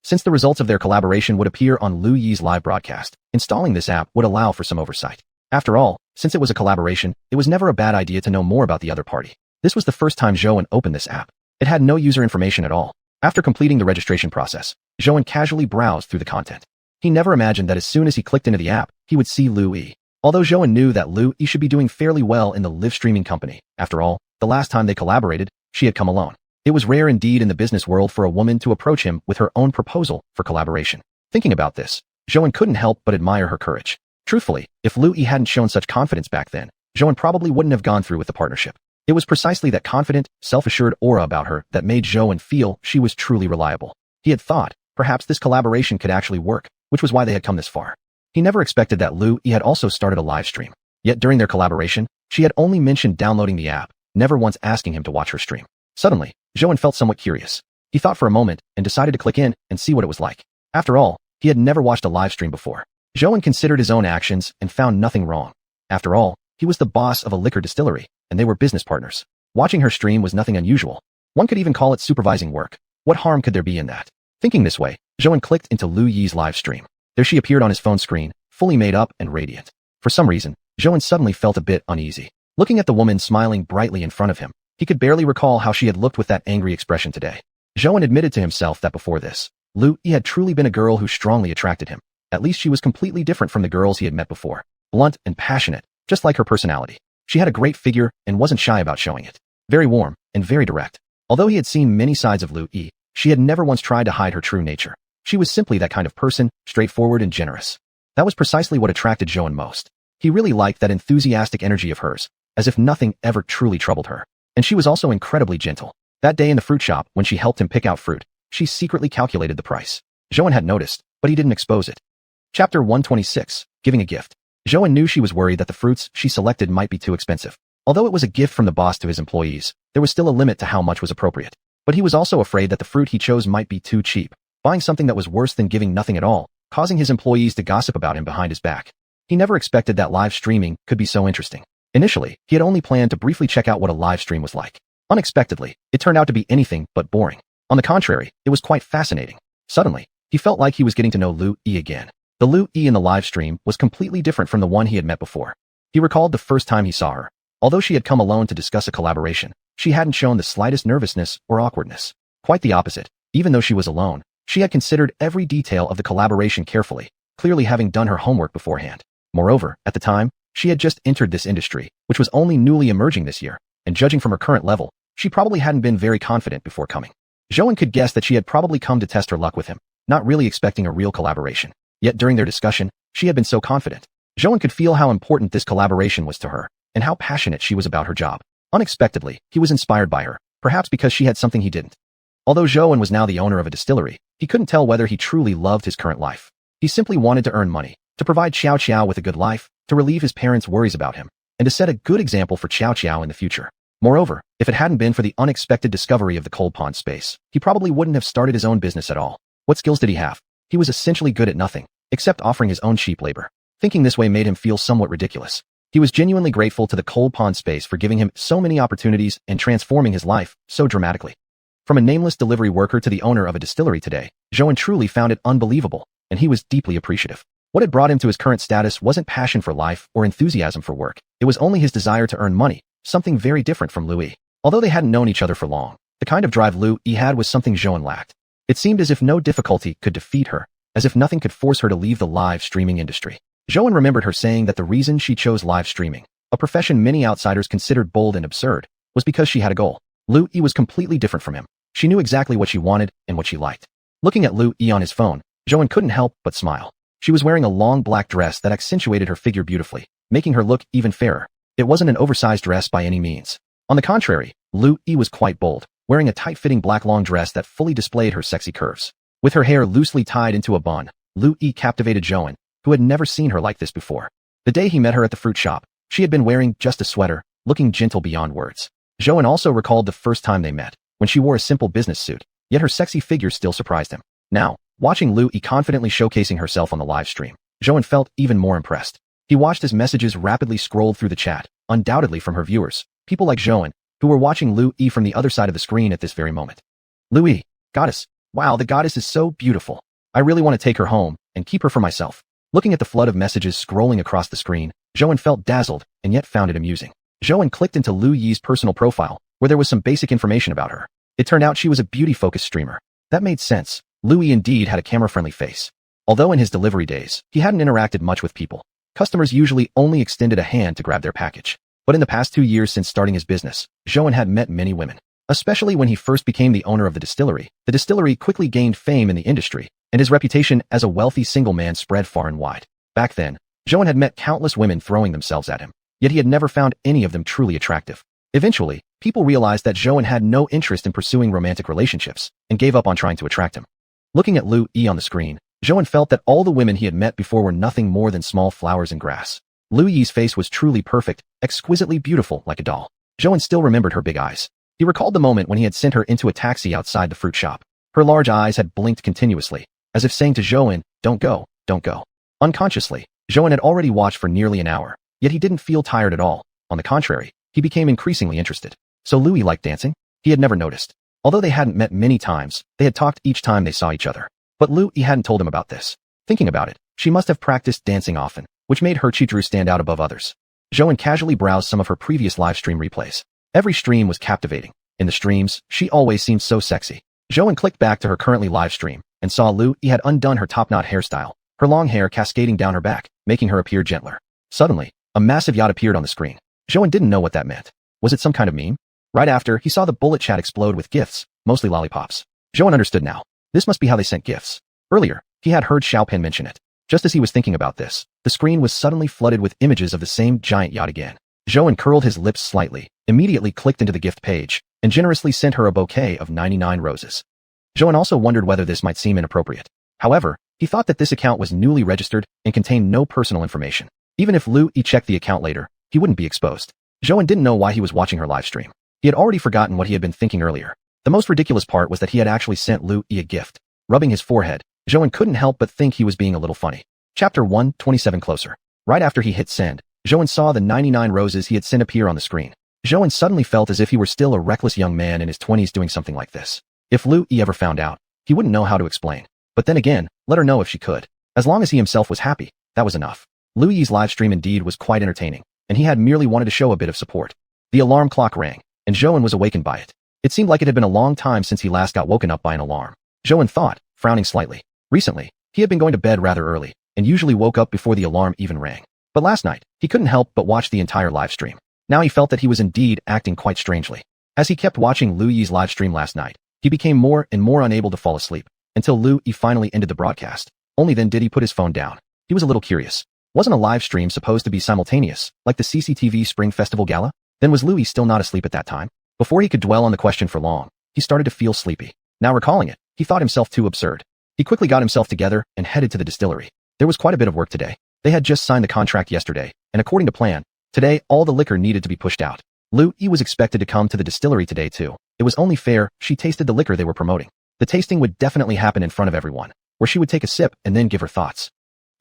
Since the results of their collaboration would appear on Lu Yi's live broadcast, installing this app would allow for some oversight. After all, since it was a collaboration, it was never a bad idea to know more about the other party. This was the first time Zhouan opened this app. It had no user information at all. After completing the registration process, Zhouan casually browsed through the content. He never imagined that as soon as he clicked into the app, he would see Lu Yi. Although Zhouan knew that Lu Yi should be doing fairly well in the live streaming company. After all, the last time they collaborated, she had come alone. It was rare indeed in the business world for a woman to approach him with her own proposal for collaboration. Thinking about this, Zhouan couldn't help but admire her courage. Truthfully, if Lu Yi hadn't shown such confidence back then, Zhouan probably wouldn't have gone through with the partnership. It was precisely that confident, self-assured aura about her that made Zhouan feel she was truly reliable. He had thought, perhaps this collaboration could actually work, which was why they had come this far. He never expected that Lu Yi had also started a live stream. Yet during their collaboration, she had only mentioned downloading the app, never once asking him to watch her stream. Suddenly, Zhouan felt somewhat curious. He thought for a moment and decided to click in and see what it was like. After all, he had never watched a live stream before. Zhouan considered his own actions and found nothing wrong. After all, he was the boss of a liquor distillery, and they were business partners. Watching her stream was nothing unusual. One could even call it supervising work. What harm could there be in that? Thinking this way, Zhouan clicked into Lu Yi's live stream. There she appeared on his phone screen, fully made up and radiant. For some reason, Zhouan suddenly felt a bit uneasy. Looking at the woman smiling brightly in front of him, he could barely recall how she had looked with that angry expression today. Zhouan admitted to himself that before this, Lu Yi had truly been a girl who strongly attracted him. At least she was completely different from the girls he had met before. Blunt and passionate, just like her personality. She had a great figure and wasn't shy about showing it. Very warm and very direct. Although he had seen many sides of Lu Yi, she had never once tried to hide her true nature. She was simply that kind of person, straightforward and generous. That was precisely what attracted Zhouan most. He really liked that enthusiastic energy of hers, as if nothing ever truly troubled her. And she was also incredibly gentle. That day in the fruit shop, when she helped him pick out fruit, she secretly calculated the price. Zhouan had noticed, but he didn't expose it. Chapter 126, Giving a Gift. Zhouan knew she was worried that the fruits she selected might be too expensive. Although it was a gift from the boss to his employees, there was still a limit to how much was appropriate. But he was also afraid that the fruit he chose might be too cheap, buying something that was worse than giving nothing at all, causing his employees to gossip about him behind his back. He never expected that live streaming could be so interesting. Initially, he had only planned to briefly check out what a live stream was like. Unexpectedly, it turned out to be anything but boring. On the contrary, it was quite fascinating. Suddenly, he felt like he was getting to know Lu Yi again. The Lu Yi in the live stream was completely different from the one he had met before. He recalled the first time he saw her. Although she had come alone to discuss a collaboration, she hadn't shown the slightest nervousness or awkwardness. Quite the opposite. Even though she was alone, she had considered every detail of the collaboration carefully, clearly having done her homework beforehand. Moreover, at the time, she had just entered this industry, which was only newly emerging this year, and judging from her current level, she probably hadn't been very confident before coming. Zhouan could guess that she had probably come to test her luck with him, not really expecting a real collaboration. Yet during their discussion, she had been so confident. Zhouan could feel how important this collaboration was to her, and how passionate she was about her job. Unexpectedly, he was inspired by her, perhaps because she had something he didn't. Although Zhouan was now the owner of a distillery, he couldn't tell whether he truly loved his current life. He simply wanted to earn money, to provide xiuxian with a good life, to relieve his parents' worries about him, and to set a good example for xiuxian in the future. Moreover, if it hadn't been for the unexpected discovery of the cold pond space, he probably wouldn't have started his own business at all. What skills did he have? He was essentially good at nothing, except offering his own cheap labor. Thinking this way made him feel somewhat ridiculous. He was genuinely grateful to the cold pond space for giving him so many opportunities and transforming his life so dramatically. From a nameless delivery worker to the owner of a distillery today, Zhouan truly found it unbelievable, and he was deeply appreciative. What had brought him to his current status wasn't passion for life or enthusiasm for work. It was only his desire to earn money, something very different from Lu Yi. Although they hadn't known each other for long, the kind of drive Lu Yi had was something Zhouan lacked. It seemed as if no difficulty could defeat her, as if nothing could force her to leave the live streaming industry. Zhouan remembered her saying that the reason she chose live streaming, a profession many outsiders considered bold and absurd, was because she had a goal. Lu Yi was completely different from him. She knew exactly what she wanted and what she liked. Looking at Lu Yi on his phone, Zhouan couldn't help but smile. She was wearing a long black dress that accentuated her figure beautifully, making her look even fairer. It wasn't an oversized dress by any means. On the contrary, Lu Yi was quite bold, wearing a tight-fitting black long dress that fully displayed her sexy curves. With her hair loosely tied into a bun, Lu Yi captivated Zhou, who had never seen her like this before. The day he met her at the fruit shop, she had been wearing just a sweater, looking gentle beyond words. Zhou also recalled the first time they met, when she wore a simple business suit, yet her sexy figure still surprised him. Now, watching Lu Yi confidently showcasing herself on the live stream, Zhou felt even more impressed. He watched as messages rapidly scrolled through the chat, undoubtedly from her viewers, people like Zhou, who were watching Lu Yi from the other side of the screen at this very moment. Lu Yi, goddess, wow, the goddess is so beautiful. I really want to take her home and keep her for myself. Looking at the flood of messages scrolling across the screen, Zhou felt dazzled and yet found it amusing. Zhou clicked into Lu Yi's personal profile, where there was some basic information about her. It turned out she was a beauty-focused streamer. That made sense. Lu Yi indeed had a camera-friendly face. Although in his delivery days, he hadn't interacted much with people. Customers usually only extended a hand to grab their package. But in the past 2 years since starting his business, Zhou had met many women. Especially when he first became the owner of the distillery quickly gained fame in the industry, and his reputation as a wealthy single man spread far and wide. Back then, Zhou had met countless women throwing themselves at him, yet he had never found any of them truly attractive. Eventually, people realized that Zhou had no interest in pursuing romantic relationships, and gave up on trying to attract him. Looking at Lu Yi on the screen, Zhou felt that all the women he had met before were nothing more than small flowers and grass. Lu Yi's face was truly perfect, exquisitely beautiful like a doll. Zhou still remembered her big eyes. He recalled the moment when he had sent her into a taxi outside the fruit shop. Her large eyes had blinked continuously, as if saying to Zhou, don't go, don't go. Unconsciously, Zhou had already watched for nearly an hour, yet he didn't feel tired at all. On the contrary, he became increasingly interested. So Lu Yi liked dancing? He had never noticed. Although they hadn't met many times, they had talked each time they saw each other. But Lu Yi hadn't told him about this. Thinking about it, she must have practiced dancing often, which made her Chidru stand out above others. Zhou casually browsed some of her previous live stream replays. Every stream was captivating. In the streams, she always seemed so sexy. Zhou clicked back to her currently live stream, and saw Lu Yi had undone her top-knot hairstyle, her long hair cascading down her back, making her appear gentler. Suddenly, a massive yacht appeared on the screen. Zhou didn't know what that meant. Was it some kind of meme? Right after, he saw the bullet chat explode with gifts, mostly lollipops. Zhou understood now. This must be how they sent gifts. Earlier, he had heard Xiaopan mention it. Just as he was thinking about this, the screen was suddenly flooded with images of the same giant yacht again. Zhou curled his lips slightly, immediately clicked into the gift page, and generously sent her a bouquet of 99 roses. Zhou also wondered whether this might seem inappropriate. However, he thought that this account was newly registered and contained no personal information. Even if Lu Yi checked the account later, he wouldn't be exposed. Zhou didn't know why he was watching her live stream. He had already forgotten what he had been thinking earlier. The most ridiculous part was that he had actually sent Lu Yi a gift. Rubbing his forehead, Zhou couldn't help but think he was being a little funny. Chapter 127 Closer. Right after he hit send, Zhou saw the 99 roses he had sent appear on the screen. Zhou suddenly felt as if he were still a reckless young man in his 20s doing something like this. If Lu Yi ever found out, he wouldn't know how to explain. But then again, let her know if she could. As long as he himself was happy, that was enough. Lu Yi's live stream indeed was quite entertaining, and he had merely wanted to show a bit of support. The alarm clock rang, and Zhou was awakened by it. It seemed like it had been a long time since he last got woken up by an alarm. Zhou thought, frowning slightly. Recently, he had been going to bed rather early, and usually woke up before the alarm even rang. But last night, he couldn't help but watch the entire live stream. Now he felt that he was indeed acting quite strangely. As he kept watching Lu Yi's live stream last night, he became more and more unable to fall asleep, until Lu Yi finally ended the broadcast. Only then did he put his phone down. He was a little curious. Wasn't a live stream supposed to be simultaneous, like the CCTV Spring Festival Gala? Then was Lu Yi still not asleep at that time? Before he could dwell on the question for long, he started to feel sleepy. Now recalling it, he thought himself too absurd. He quickly got himself together and headed to the distillery. There was quite a bit of work today. They had just signed the contract yesterday, and according to plan, today all the liquor needed to be pushed out. Lu Yi was expected to come to the distillery today too. It was only fair she tasted the liquor they were promoting. The tasting would definitely happen in front of everyone, where she would take a sip and then give her thoughts.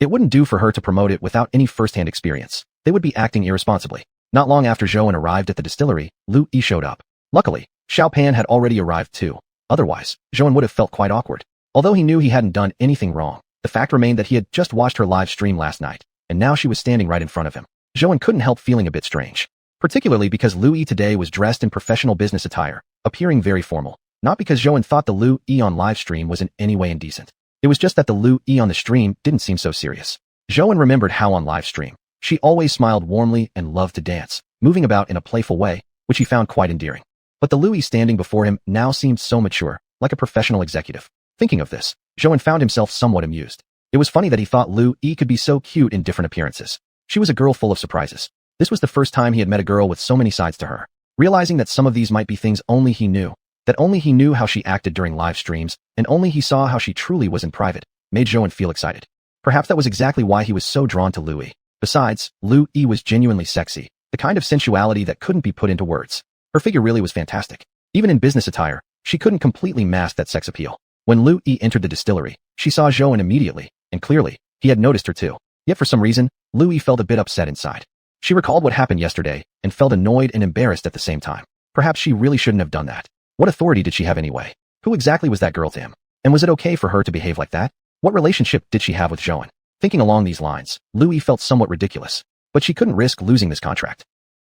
It wouldn't do for her to promote it without any first-hand experience. They would be acting irresponsibly. Not long after Zhou arrived at the distillery, Lu Yi showed up. Luckily, Xiaopan had already arrived too. Otherwise, Zhou would have felt quite awkward. Although he knew he hadn't done anything wrong, the fact remained that he had just watched her live stream last night, and now she was standing right in front of him. Zhou couldn't help feeling a bit strange. Particularly because Lu Yi today was dressed in professional business attire, appearing very formal. Not because Zhou thought the Lu Yi on live stream was in any way indecent. It was just that the Lu Yi on the stream didn't seem so serious. Zhou remembered how on live stream, she always smiled warmly and loved to dance, moving about in a playful way, which he found quite endearing. But the Lu Yi standing before him now seemed so mature, like a professional executive. Thinking of this, Zhou found himself somewhat amused. It was funny that he thought Lu Yi could be so cute in different appearances. She was a girl full of surprises. This was the first time he had met a girl with so many sides to her. Realizing that some of these might be things only he knew, that only he knew how she acted during live streams, and only he saw how she truly was in private, made Joan feel excited. Perhaps that was exactly why he was so drawn to Louis. Besides, Louis was genuinely sexy, the kind of sensuality that couldn't be put into words. Her figure really was fantastic. Even in business attire, she couldn't completely mask that sex appeal. When Louis entered the distillery, she saw Joan immediately, and clearly, he had noticed her too. Yet for some reason, Louis felt a bit upset inside. She recalled what happened yesterday, and felt annoyed and embarrassed at the same time. Perhaps she really shouldn't have done that. What authority did she have anyway? Who exactly was that girl to him? And was it okay for her to behave like that? What relationship did she have with Joan? Thinking along these lines, Louis felt somewhat ridiculous. But she couldn't risk losing this contract.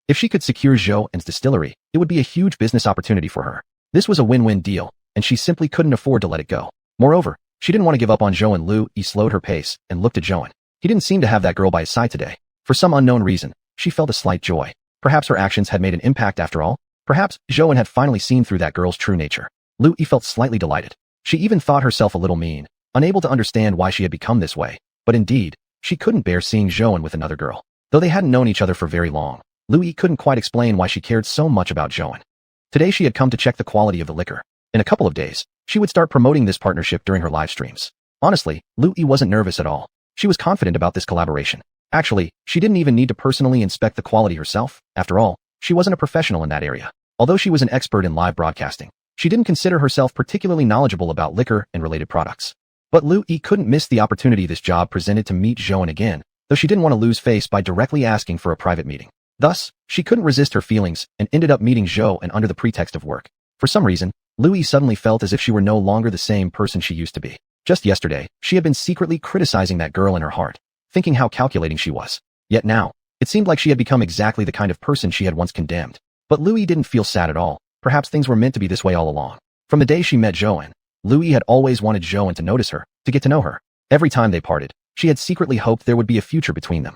If she could secure Joan's distillery, it would be a huge business opportunity for her. This was a win-win deal, and she simply couldn't afford to let it go. Moreover, she didn't want to give up on Joan. Louis slowed her pace and looked at Joan. He didn't seem to have that girl by his side today. For some unknown reason, she felt a slight joy. Perhaps her actions had made an impact after all. Perhaps Joan had finally seen through that girl's true nature. Louis felt slightly delighted. She even thought herself a little mean, unable to understand why she had become this way. But indeed, she couldn't bear seeing Joan with another girl. Though they hadn't known each other for very long, Louis couldn't quite explain why she cared so much about Joan. Today she had come to check the quality of the liquor. In a couple of days, she would start promoting this partnership during her live streams. Honestly, Louis wasn't nervous at all. She was confident about this collaboration. Actually, she didn't even need to personally inspect the quality herself. After all, she wasn't a professional in that area. Although she was an expert in live broadcasting, she didn't consider herself particularly knowledgeable about liquor and related products. But Louis couldn't miss the opportunity this job presented to meet Joan again, though she didn't want to lose face by directly asking for a private meeting. Thus, she couldn't resist her feelings and ended up meeting Joan under the pretext of work. For some reason, Louis suddenly felt as if she were no longer the same person she used to be. Just yesterday, she had been secretly criticizing that girl in her heart, thinking how calculating she was. Yet now, it seemed like she had become exactly the kind of person she had once condemned. But Louis didn't feel sad at all. Perhaps things were meant to be this way all along. From the day she met Joan, Louis had always wanted Joan to notice her, to get to know her. Every time they parted, she had secretly hoped there would be a future between them.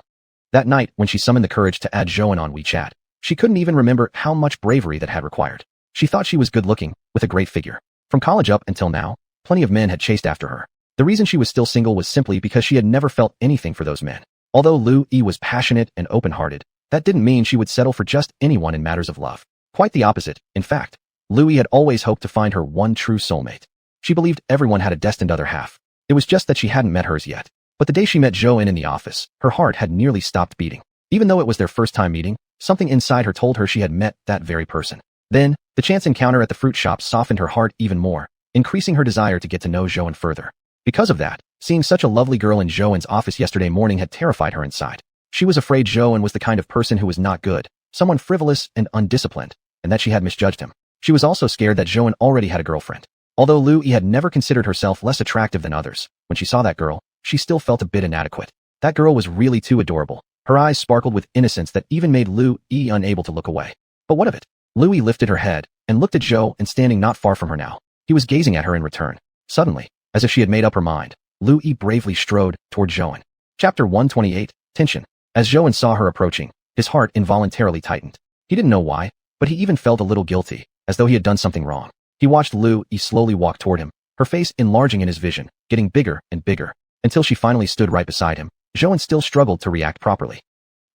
That night, when she summoned the courage to add Joan on WeChat, she couldn't even remember how much bravery that had required. She thought she was good-looking, with a great figure. From college up until now, plenty of men had chased after her. The reason she was still single was simply because she had never felt anything for those men. Although Louis was passionate and open-hearted, that didn't mean she would settle for just anyone in matters of love. Quite the opposite, in fact. Louis had always hoped to find her one true soulmate. She believed everyone had a destined other half. It was just that she hadn't met hers yet. But the day she met Joan in the office, her heart had nearly stopped beating. Even though it was their first time meeting, something inside her told her she had met that very person. Then, the chance encounter at the fruit shop softened her heart even more, increasing her desire to get to know Joan further. Because of that, seeing such a lovely girl in Joan's office yesterday morning had terrified her inside. She was afraid Joan was the kind of person who was not good, someone frivolous and undisciplined, and that she had misjudged him. She was also scared that Joan already had a girlfriend. Although Louis had never considered herself less attractive than others, when she saw that girl, she still felt a bit inadequate. That girl was really too adorable. Her eyes sparkled with innocence that even made Louis unable to look away. But what of it? Louis lifted her head and looked at Joan standing not far from her now. He was gazing at her in return. Suddenly, as if she had made up her mind, Louis bravely strode toward Joan. Chapter 128, Tension. As Joan saw her approaching, his heart involuntarily tightened. He didn't know why, but he even felt a little guilty, as though he had done something wrong. He watched Louis slowly walk toward him, her face enlarging in his vision, getting bigger and bigger, until she finally stood right beside him. Joan still struggled to react properly.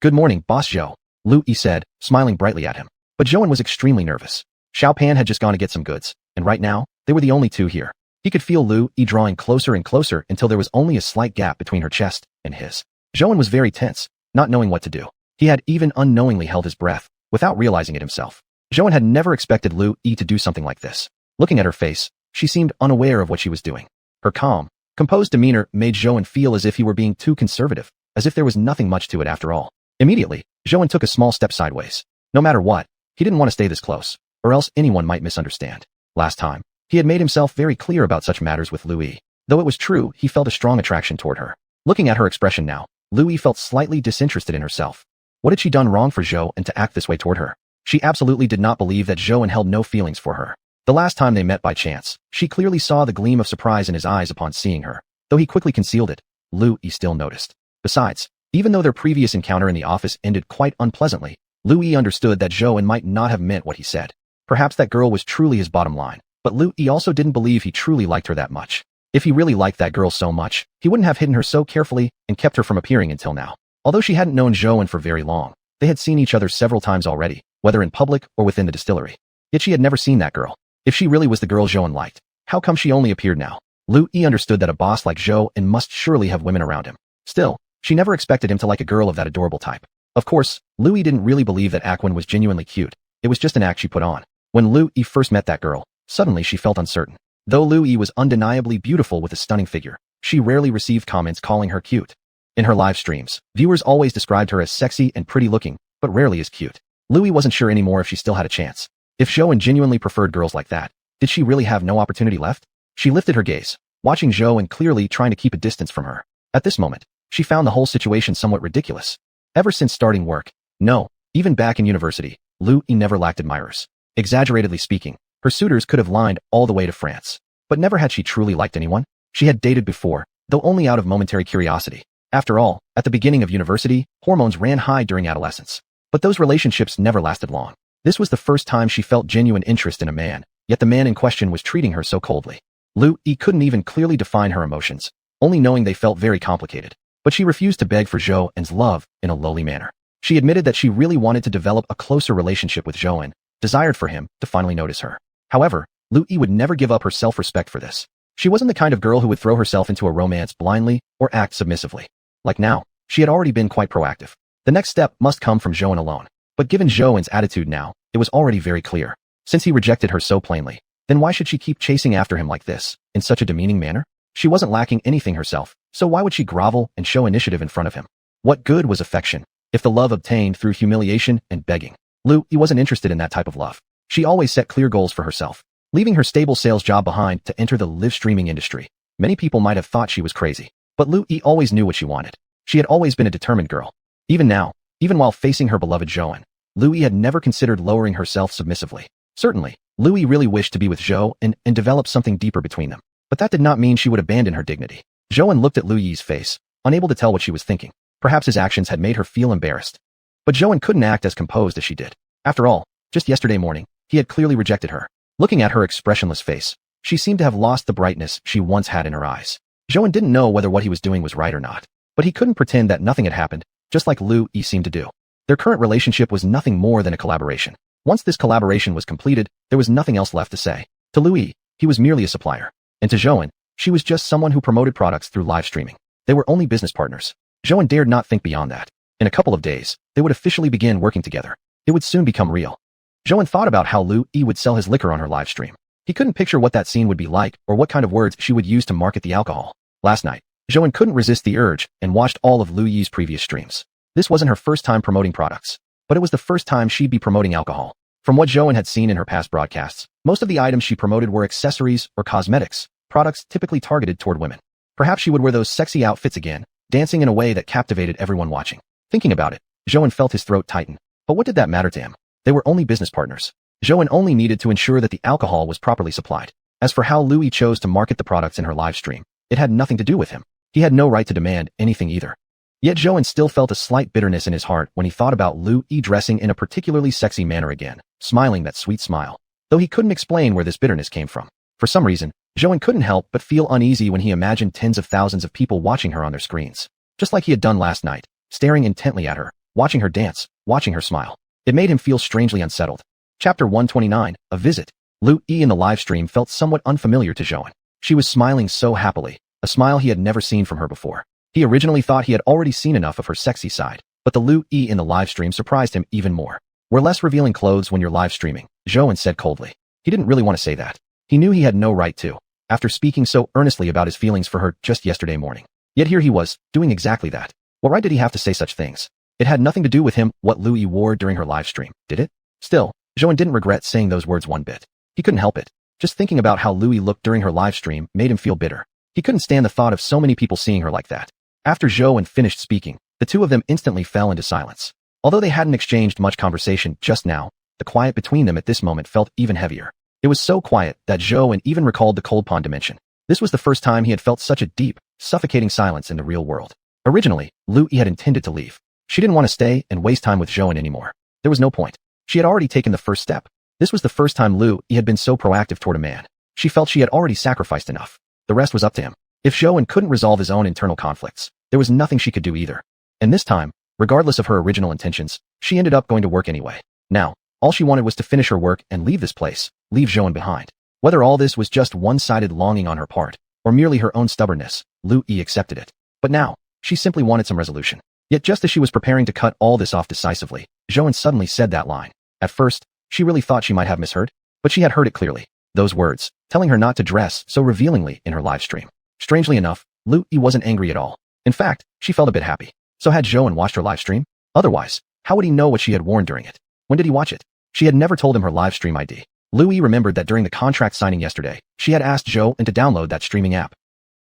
"Good morning, Boss Joe," Louis said, smiling brightly at him. But Joan was extremely nervous. Xiao Pan had just gone to get some goods, and right now, they were the only two here. He could feel Louis drawing closer and closer until there was only a slight gap between her chest and his. Joan was very tense, not knowing what to do. He had even unknowingly held his breath, without realizing it himself. Joan had never expected Louis to do something like this. Looking at her face, she seemed unaware of what she was doing. Her calm, composed demeanor made Joan feel as if he were being too conservative, as if there was nothing much to it after all. Immediately, Joan took a small step sideways. No matter what, he didn't want to stay this close, or else anyone might misunderstand. Last time, he had made himself very clear about such matters with Louis. Though it was true, he felt a strong attraction toward her. Looking at her expression now, Louis felt slightly disinterested in herself. What had she done wrong for Joan to act this way toward her? She absolutely did not believe that Joan held no feelings for her. The last time they met by chance, she clearly saw the gleam of surprise in his eyes upon seeing her. Though he quickly concealed it, Louis still noticed. Besides, even though their previous encounter in the office ended quite unpleasantly, Louis understood that Joan might not have meant what he said. Perhaps that girl was truly his bottom line. But Louis also didn't believe he truly liked her that much. If he really liked that girl so much, he wouldn't have hidden her so carefully and kept her from appearing until now. Although she hadn't known Joan for very long, They had seen each other several times already, whether in public or within the distillery. Yet she had never seen that girl. If she really was the girl Zhou liked, how come she only appeared now? Lu Yi understood that a boss like Zhou must surely have women around him. Still, she never expected him to like a girl of that adorable type. Of course, Lu Yi didn't really believe that Aquan was genuinely cute. It was just an act she put on. When Lu Yi first met that girl, suddenly she felt uncertain. Though Lu Yi was undeniably beautiful with a stunning figure, she rarely received comments calling her cute. In her live streams, viewers always described her as sexy and pretty looking, but rarely as cute. Lu Yi wasn't sure anymore if she still had a chance. If Zhou genuinely preferred girls like that, did she really have no opportunity left? She lifted her gaze, watching Zhou clearly trying to keep a distance from her. At this moment, she found the whole situation somewhat ridiculous. Ever since starting work, no, even back in university, Lu Yi never lacked admirers. Exaggeratedly speaking, her suitors could have lined all the way to France. But never had she truly liked anyone. She had dated before, though only out of momentary curiosity. After all, at the beginning of university, hormones ran high during adolescence. But those relationships never lasted long. This was the first time she felt genuine interest in a man, yet the man in question was treating her so coldly. Lu Yi couldn't even clearly define her emotions, only knowing they felt very complicated. But she refused to beg for Zhou's love in a lowly manner. She admitted that she really wanted to develop a closer relationship with Zhou, desired for him to finally notice her. However, Lu Yi would never give up her self-respect for this. She wasn't the kind of girl who would throw herself into a romance blindly or act submissively. Like now, she had already been quite proactive. The next step must come from Zhou alone. But given Zhou's attitude now, it was already very clear. Since he rejected her so plainly, then why should she keep chasing after him like this, in such a demeaning manner? She wasn't lacking anything herself, so why would she grovel and show initiative in front of him? What good was affection, if the love obtained through humiliation and begging? Lu Yi wasn't interested in that type of love. She always set clear goals for herself, leaving her stable sales job behind to enter the live streaming industry. Many people might have thought she was crazy, but Lu Yi always knew what she wanted. She had always been a determined girl. Even now, even while facing her beloved Zhou, Lu Yi had never considered lowering herself submissively. Certainly, Lu Yi really wished to be with Zhou and develop something deeper between them. But that did not mean she would abandon her dignity. Zhou looked at Lu Yi's face, unable to tell what she was thinking. Perhaps his actions had made her feel embarrassed. But Zhou couldn't act as composed as she did. After all, just yesterday morning, he had clearly rejected her. Looking at her expressionless face, she seemed to have lost the brightness she once had in her eyes. Zhou didn't know whether what he was doing was right or not. But he couldn't pretend that nothing had happened, just like Lu Yi seemed to do. Their current relationship was nothing more than a collaboration. Once this collaboration was completed, there was nothing else left to say. To Lu Yi, he was merely a supplier. And to Zhou, she was just someone who promoted products through live streaming. They were only business partners. Zhou dared not think beyond that. In a couple of days, they would officially begin working together. It would soon become real. Zhou thought about how Lu Yi would sell his liquor on her live stream. He couldn't picture what that scene would be like or what kind of words she would use to market the alcohol. Last night, Zhou couldn't resist the urge and watched all of Lu Yi's previous streams. This wasn't her first time promoting products, but it was the first time she'd be promoting alcohol. From what Zhou had seen in her past broadcasts, most of the items she promoted were accessories or cosmetics, products typically targeted toward women. Perhaps she would wear those sexy outfits again, dancing in a way that captivated everyone watching. Thinking about it, Zhou felt his throat tighten. But what did that matter to him? They were only business partners. Zhou only needed to ensure that the alcohol was properly supplied. As for how Lu Yi chose to market the products in her live stream, it had nothing to do with him. He had no right to demand anything either. Yet Zhou still felt a slight bitterness in his heart when he thought about Lu Yi dressing in a particularly sexy manner again, smiling that sweet smile. Though he couldn't explain where this bitterness came from. For some reason, Zhou couldn't help but feel uneasy when he imagined tens of thousands of people watching her on their screens. Just like he had done last night, staring intently at her, watching her dance, watching her smile. It made him feel strangely unsettled. Chapter 129, A Visit. Lu Yi in the live stream felt somewhat unfamiliar to Zhou. She was smiling so happily, a smile he had never seen from her before. He originally thought he had already seen enough of her sexy side, but the Lu Yi in the live stream surprised him even more. Wear less revealing clothes when you're live streaming, Zhou said coldly. He didn't really want to say that. He knew he had no right to, after speaking so earnestly about his feelings for her just yesterday morning. Yet here he was, doing exactly that. What right did he have to say such things? It had nothing to do with him what Lu Yi wore during her live stream, did it? Still, Zhou didn't regret saying those words one bit. He couldn't help it. Just thinking about how Lu Yi looked during her live stream made him feel bitter. He couldn't stand the thought of so many people seeing her like that. After Zhou finished speaking, the two of them instantly fell into silence. Although they hadn't exchanged much conversation just now, the quiet between them at this moment felt even heavier. It was so quiet that Zhou even recalled the cold pond dimension. This was the first time he had felt such a deep, suffocating silence in the real world. Originally, Lu Yi had intended to leave. She didn't want to stay and waste time with Zhou anymore. There was no point. She had already taken the first step. This was the first time Lu Yi had been so proactive toward a man. She felt she had already sacrificed enough. The rest was up to him. If Zhou couldn't resolve his own internal conflicts, there was nothing she could do either. And this time, Regardless of her original intentions, she ended up going to work anyway. Now, all she wanted was to finish her work and leave this place, leave Zhou behind. Whether all this was just one-sided longing on her part, or merely her own stubbornness, Lu Yi accepted it. But now, she simply wanted some resolution. Yet just as she was preparing to cut all this off decisively, Zhou suddenly said that line. At first, she really thought she might have misheard, but she had heard it clearly. Those words, telling her not to dress so revealingly in her live stream. Strangely enough, Lu Yi wasn't angry at all. In fact, she felt a bit happy. So had Zhou watched her live stream? Otherwise, how would he know what she had worn during it? When did he watch it? She had never told him her live stream ID. Lu Yi remembered that during the contract signing yesterday, she had asked Zhou to download that streaming app.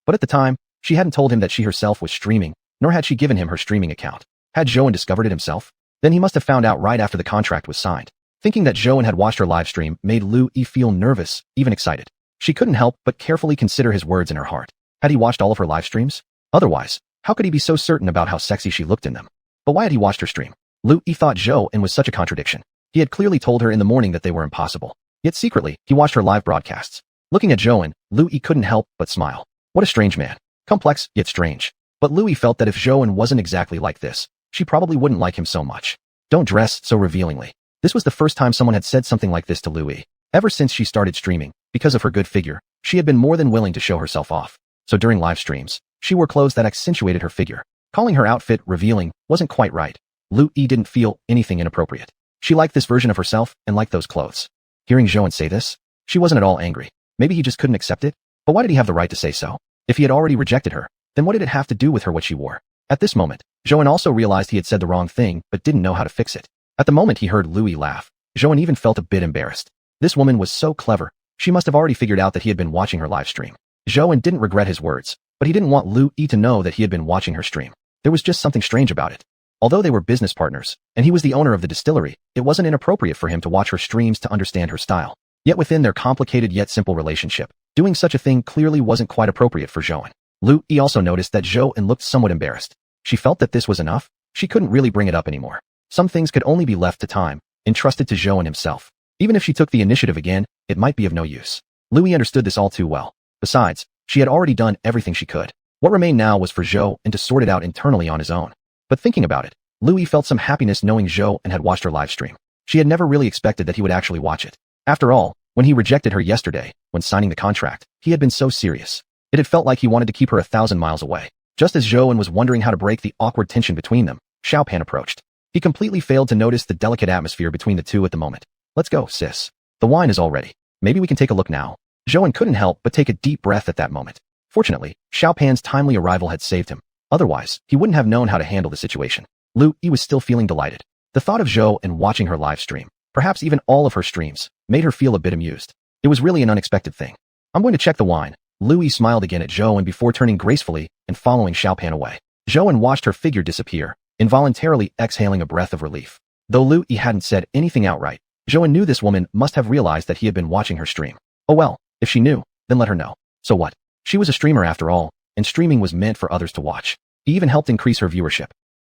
But at the time, she hadn't told him that she herself was streaming, nor had she given him her streaming account. Had Zhou discovered it himself? Then he must have found out right after the contract was signed. Thinking that Zhou had watched her live stream made Lu Yi feel nervous, even excited. She couldn't help but carefully consider his words in her heart. Had he watched all of her live streams? Otherwise, how could he be so certain about how sexy she looked in them? But why had he watched her stream? Lu Yi thought Zhou was such a contradiction. He had clearly told her in the morning that they were impossible. Yet secretly, he watched her live broadcasts. Looking at Zhou, Lu Yi couldn't help but smile. What a strange man. Complex, yet strange. But Lu Yi felt that if Zhou wasn't exactly like this, she probably wouldn't like him so much. Don't dress so revealingly. This was the first time someone had said something like this to Lu Yi. Ever since she started streaming, because of her good figure, she had been more than willing to show herself off. So during live streams, she wore clothes that accentuated her figure. Calling her outfit revealing wasn't quite right. Lu Yi didn't feel anything inappropriate. She liked this version of herself and liked those clothes. Hearing Zhou say this, she wasn't at all angry. Maybe he just couldn't accept it? But why did he have the right to say so? If he had already rejected her, then what did it have to do with her what she wore? At this moment, Zhou also realized he had said the wrong thing but didn't know how to fix it. At the moment he heard Lu Yi laugh, Zhou even felt a bit embarrassed. This woman was so clever, she must have already figured out that he had been watching her live stream. Zhou didn't regret his words, but he didn't want Lu Yi to know that he had been watching her stream. There was just something strange about it. Although they were business partners, and he was the owner of the distillery, it wasn't inappropriate for him to watch her streams to understand her style. Yet within their complicated yet simple relationship, doing such a thing clearly wasn't quite appropriate for Zhou. Lu Yi also noticed that Zhou looked somewhat embarrassed. She felt that this was enough. She couldn't really bring it up anymore. Some things could only be left to time, entrusted to Zhou himself. Even if she took the initiative again, it might be of no use. Lu Yi understood this all too well. Besides, she had already done everything she could. What remained now was for Zhou to sort it out internally on his own. But thinking about it, Lu Yi felt some happiness knowing Zhou had watched her live stream. She had never really expected that he would actually watch it. After all, when he rejected her yesterday, when signing the contract, he had been so serious. It had felt like he wanted to keep her 1,000 miles away. Just as Zhou was wondering how to break the awkward tension between them, Xiaopan approached. He completely failed to notice the delicate atmosphere between the two at the moment. Let's go, sis. The wine is all ready. Maybe we can take a look now. Zhou couldn't help but take a deep breath at that moment. Fortunately, Xiaopan's timely arrival had saved him. Otherwise, he wouldn't have known how to handle the situation. Lu Yi was still feeling delighted. The thought of Zhou watching her live stream, perhaps even all of her streams, made her feel a bit amused. It was really an unexpected thing. I'm going to check the wine. Lu Yi smiled again at Zhou before turning gracefully and following Xiaopan away. Zhou watched her figure disappear, involuntarily exhaling a breath of relief. Though Lu Yi hadn't said anything outright, Zhou knew this woman must have realized that he had been watching her stream. Oh well, if she knew, then let her know. So what? She was a streamer after all, and streaming was meant for others to watch. He even helped increase her viewership.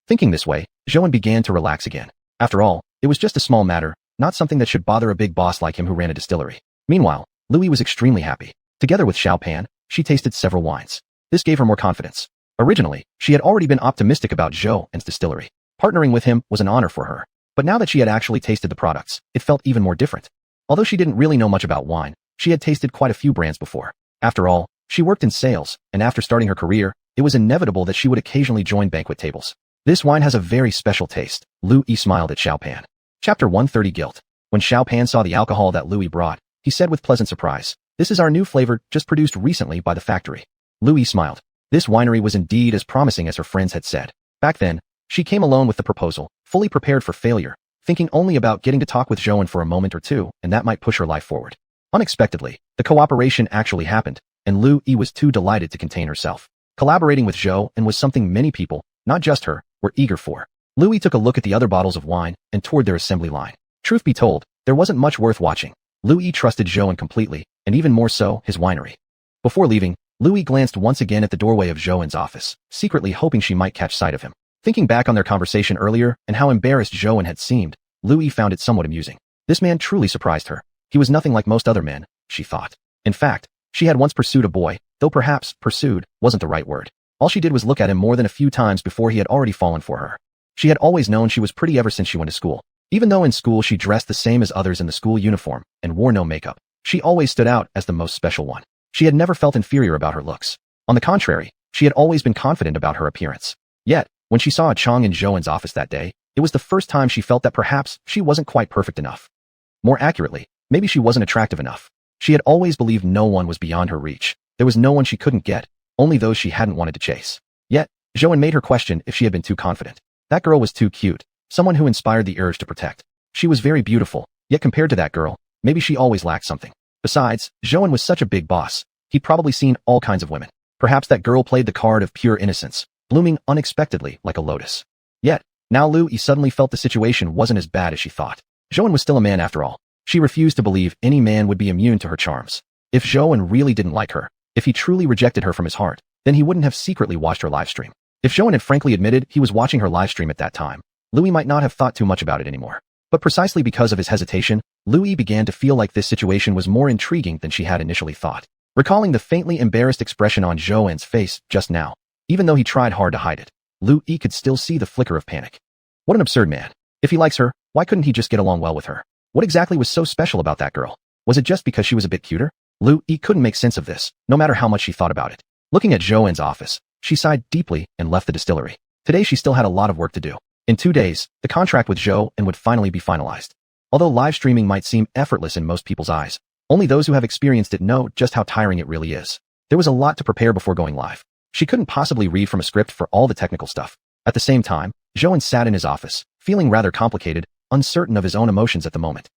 Thinking this way, Zhou began to relax again. After all, it was just a small matter, not something that should bother a big boss like him who ran a distillery. Meanwhile, Lu Yi was extremely happy. Together with Xiaopan, she tasted several wines. This gave her more confidence. Originally, she had already been optimistic about Zhou's distillery. Partnering with him was an honor for her. But now that she had actually tasted the products, it felt even more different. Although she didn't really know much about wine, she had tasted quite a few brands before. After all, she worked in sales, and after starting her career, it was inevitable that she would occasionally join banquet tables. This wine has a very special taste. Lu Yi smiled at Xiaopan. Chapter 130 Guilt. When Xiaopan saw the alcohol that Lu Yi brought, he said with pleasant surprise, "This is our new flavor, just produced recently by the factory." Lu Yi smiled. This winery was indeed as promising as her friends had said. Back then, she came alone with the proposal, fully prepared for failure, thinking only about getting to talk with Zhou for a moment or two, and that might push her life forward. Unexpectedly, the cooperation actually happened, and Lu Yi was too delighted to contain herself. Collaborating with Zhou was something many people, not just her, were eager for. Lu Yi took a look at the other bottles of wine and toured their assembly line. Truth be told, there wasn't much worth watching. Lu Yi trusted Zhou completely, and even more so, his winery. Before leaving, Lu Yi glanced once again at the doorway of Zhou's office, secretly hoping she might catch sight of him. Thinking back on their conversation earlier and how embarrassed Zhou had seemed, Lu Yi found it somewhat amusing. This man truly surprised her. He was nothing like most other men, she thought. In fact, she had once pursued a boy, though perhaps pursued wasn't the right word. All she did was look at him more than a few times before he had already fallen for her. She had always known she was pretty ever since she went to school. Even though in school she dressed the same as others in the school uniform and wore no makeup, she always stood out as the most special one. She had never felt inferior about her looks. On the contrary, she had always been confident about her appearance. Yet, when she saw Chang in Zhouan's office that day, it was the first time she felt that perhaps she wasn't quite perfect enough. More accurately, maybe she wasn't attractive enough. She had always believed no one was beyond her reach. There was no one she couldn't get, only those she hadn't wanted to chase. Yet, Zhouan made her question if she had been too confident. That girl was too cute, someone who inspired the urge to protect. She was very beautiful, yet compared to that girl, maybe she always lacked something. Besides, Zhouan was such a big boss. He'd probably seen all kinds of women. Perhaps that girl played the card of pure innocence, blooming unexpectedly like a lotus. Yet, now Lu Yi suddenly felt the situation wasn't as bad as she thought. Zhouan was still a man after all. She refused to believe any man would be immune to her charms. If Zhouan really didn't like her, if he truly rejected her from his heart, then he wouldn't have secretly watched her livestream. If Zhouan had frankly admitted he was watching her livestream at that time, Lu Yi might not have thought too much about it anymore. But precisely because of his hesitation, Lu Yi began to feel like this situation was more intriguing than she had initially thought. Recalling the faintly embarrassed expression on Zhouan's face just now, even though he tried hard to hide it, Lu Yi could still see the flicker of panic. What an absurd man. If he likes her, why couldn't he just get along well with her? What exactly was so special about that girl? Was it just because she was a bit cuter? Lu Yi couldn't make sense of this, no matter how much she thought about it. Looking at Zhouan's office, she sighed deeply and left the distillery. Today she still had a lot of work to do. In 2 days, the contract with Zhouan would finally be finalized. Although live streaming might seem effortless in most people's eyes, only those who have experienced it know just how tiring it really is. There was a lot to prepare before going live. She couldn't possibly read from a script for all the technical stuff. At the same time, Zhouan sat in his office, feeling rather complicated, uncertain of his own emotions at the moment.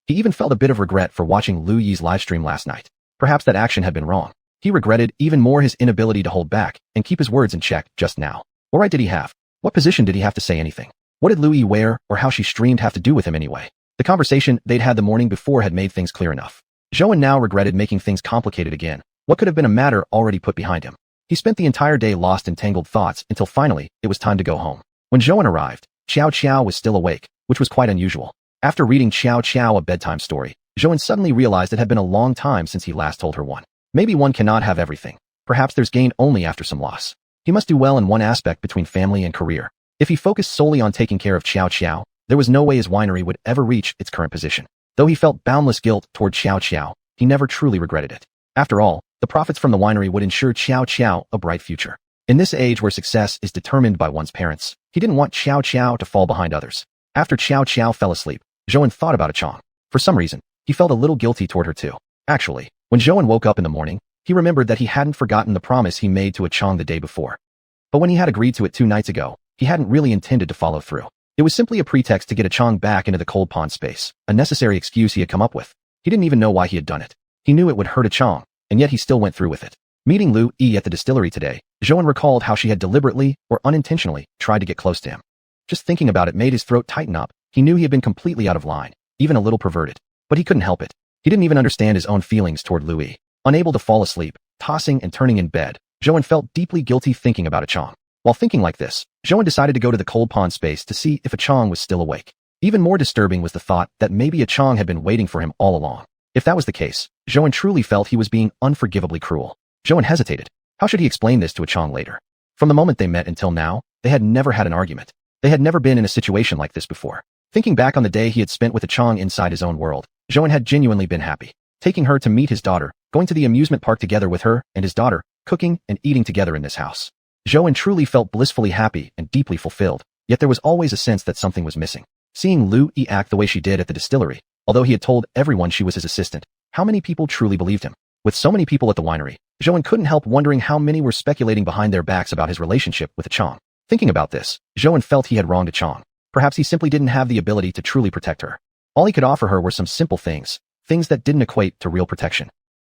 He even felt a bit of regret for watching Lu Yi's livestream last night. Perhaps that action had been wrong. He regretted even more his inability to hold back and keep his words in check just now. What right did he have? What position did he have to say anything? What did Lu Yi wear or how she streamed have to do with him anyway? The conversation they'd had the morning before had made things clear enough. Zhouan now regretted making things complicated again. What could have been a matter already put behind him? He spent the entire day lost in tangled thoughts until finally it was time to go home. When Zhouan arrived, Xiao was still awake, which was quite unusual. After reading Xiao a bedtime story, Zhouan suddenly realized it had been a long time since he last told her one. Maybe one cannot have everything. Perhaps there's gain only after some loss. He must do well in one aspect between family and career. If he focused solely on taking care of Xiao, there was no way his winery would ever reach its current position. Though he felt boundless guilt toward Xiao, he never truly regretted it. After all, the profits from the winery would ensure Xiao a bright future. In this age where success is determined by one's parents, he didn't want Xiao to fall behind others. After Xiao fell asleep, Zhouan thought about Chang. For some reason, he felt a little guilty toward her too. Actually, when Zhouan woke up in the morning, he remembered that he hadn't forgotten the promise he made to Chang the day before. But when he had agreed to it 2 nights ago, he hadn't really intended to follow through. It was simply a pretext to get Chang back into the cold pond space, a necessary excuse he had come up with. He didn't even know why he had done it. He knew it would hurt Chang, and yet he still went through with it. Meeting Lu Yi at the distillery today, Zhouan recalled how she had deliberately or unintentionally tried to get close to him. Just thinking about it made his throat tighten up. He knew he had been completely out of line, even a little perverted. But he couldn't help it. He didn't even understand his own feelings toward Lu Yi. Unable to fall asleep, tossing and turning in bed, Zhouan felt deeply guilty thinking about Chang. While thinking like this, Zhouan decided to go to the cold pond space to see if Chang was still awake. Even more disturbing was the thought that maybe Chang had been waiting for him all along. If that was the case, Zhouan truly felt he was being unforgivably cruel. Zhouan hesitated. How should he explain this to Chang later? From the moment they met until now, they had never had an argument. They had never been in a situation like this before. Thinking back on the day he had spent with Chang inside his own world, Zhouan had genuinely been happy. Taking her to meet his daughter, going to the amusement park together with her and his daughter, cooking and eating together in this house. Zhouan truly felt blissfully happy and deeply fulfilled, yet there was always a sense that something was missing. Seeing Lu Yi act the way she did at the distillery, although he had told everyone she was his assistant, how many people truly believed him? With so many people at the winery, Zhouan couldn't help wondering how many were speculating behind their backs about his relationship with Chang. Thinking about this, Zhouan felt he had wronged Chang. Perhaps he simply didn't have the ability to truly protect her. All he could offer her were some simple things that didn't equate to real protection.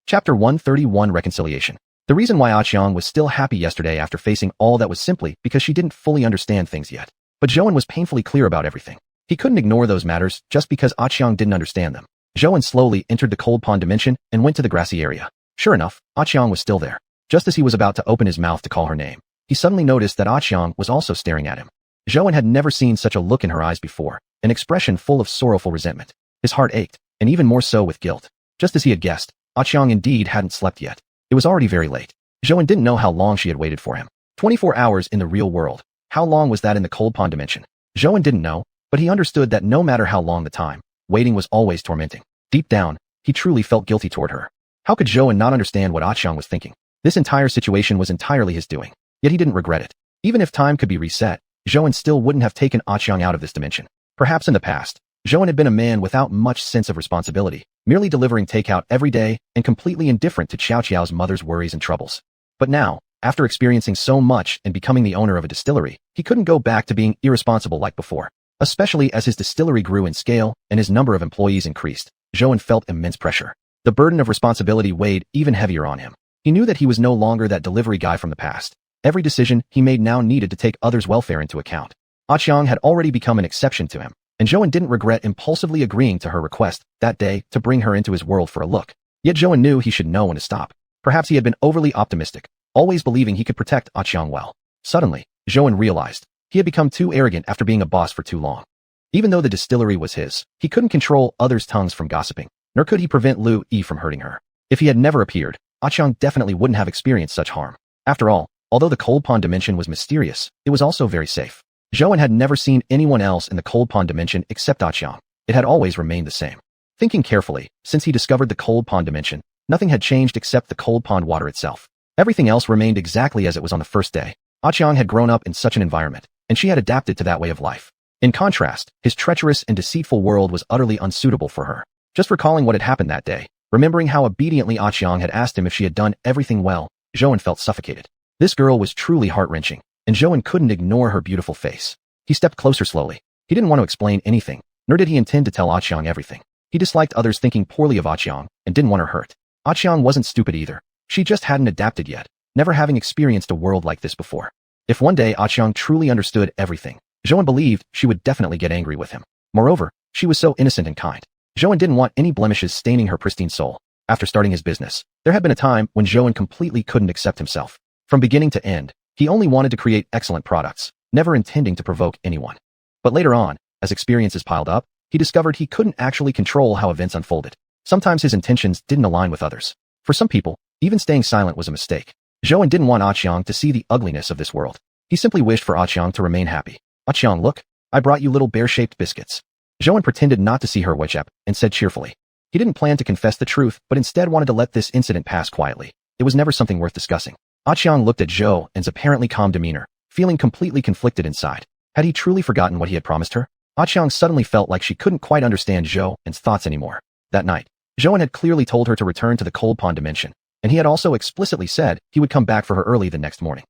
Chapter 131 Reconciliation. The reason why Xiang was still happy yesterday after facing all that was simply because she didn't fully understand things yet. But Zhouan was painfully clear about everything. He couldn't ignore those matters just because Xiang didn't understand them. Zhouan slowly entered the cold pond dimension and went to the grassy area. Sure enough, Xiang was still there. Just as he was about to open his mouth to call her name, he suddenly noticed that Xiang was also staring at him. Zhouan had never seen such a look in her eyes before, an expression full of sorrowful resentment. His heart ached, and even more so with guilt. Just as he had guessed, Xiang indeed hadn't slept yet. It was already very late. Zhouan didn't know how long she had waited for him. 24 hours in the real world. How long was that in the cold pond dimension? Zhouan didn't know, but he understood that no matter how long the time, waiting was always tormenting. Deep down, he truly felt guilty toward her. How could Zhouan not understand what xiuxian was thinking? This entire situation was entirely his doing, yet he didn't regret it. Even if time could be reset, Zhouan still wouldn't have taken xiuxian out of this dimension. Perhaps in the past, Zhouan had been a man without much sense of responsibility, merely delivering takeout every day and completely indifferent to Xiaoxiao's mother's worries and troubles. But now, after experiencing so much and becoming the owner of a distillery, he couldn't go back to being irresponsible like before. Especially as his distillery grew in scale and his number of employees increased, Zhouan felt immense pressure. The burden of responsibility weighed even heavier on him. He knew that he was no longer that delivery guy from the past. Every decision he made now needed to take others' welfare into account. xiuxian had already become an exception to him, and Zhouan didn't regret impulsively agreeing to her request that day to bring her into his world for a look. Yet Zhouan knew he should know when to stop. Perhaps he had been overly optimistic, always believing he could protect xiuxian well. Suddenly, Zhouan realized he had become too arrogant after being a boss for too long. Even though the distillery was his, he couldn't control others' tongues from gossiping, nor could he prevent Lu Yi from hurting her. If he had never appeared, xiuxian definitely wouldn't have experienced such harm. After all, although the cold pond dimension was mysterious, it was also very safe. Zhouan had never seen anyone else in the cold pond dimension except xiuxian. It had always remained the same. Thinking carefully, since he discovered the cold pond dimension, nothing had changed except the cold pond water itself. Everything else remained exactly as it was on the first day. xiuxian had grown up in such an environment, and she had adapted to that way of life. In contrast, his treacherous and deceitful world was utterly unsuitable for her. Just recalling what had happened that day, remembering how obediently xiuxian had asked him if she had done everything well, Zhouan felt suffocated. This girl was truly heart-wrenching, and Zhouan couldn't ignore her beautiful face. He stepped closer slowly. He didn't want to explain anything, nor did he intend to tell xiuxian everything. He disliked others thinking poorly of xiuxian and didn't want her hurt. xiuxian wasn't stupid either. She just hadn't adapted yet, never having experienced a world like this before. If one day xiuxian truly understood everything, Zhouan believed she would definitely get angry with him. Moreover, she was so innocent and kind. Zhouan didn't want any blemishes staining her pristine soul. After starting his business, there had been a time when Zhouan completely couldn't accept himself. From beginning to end, he only wanted to create excellent products, never intending to provoke anyone. But later on, as experiences piled up, he discovered he couldn't actually control how events unfolded. Sometimes his intentions didn't align with others. For some people, even staying silent was a mistake. Zhouan didn't want xiuxian to see the ugliness of this world. He simply wished for xiuxian to remain happy. xiuxian, look, I brought you little bear-shaped biscuits. Zhouan pretended not to see her witch up and said cheerfully. He didn't plan to confess the truth, but instead wanted to let this incident pass quietly. It was never something worth discussing. xiuxian looked at Zhouan's apparently calm demeanor, feeling completely conflicted inside. Had he truly forgotten what he had promised her? xiuxian suddenly felt like she couldn't quite understand Zhouan's thoughts anymore. That night, Zhouan had clearly told her to return to the cold pond dimension, and he had also explicitly said he would come back for her early the next morning.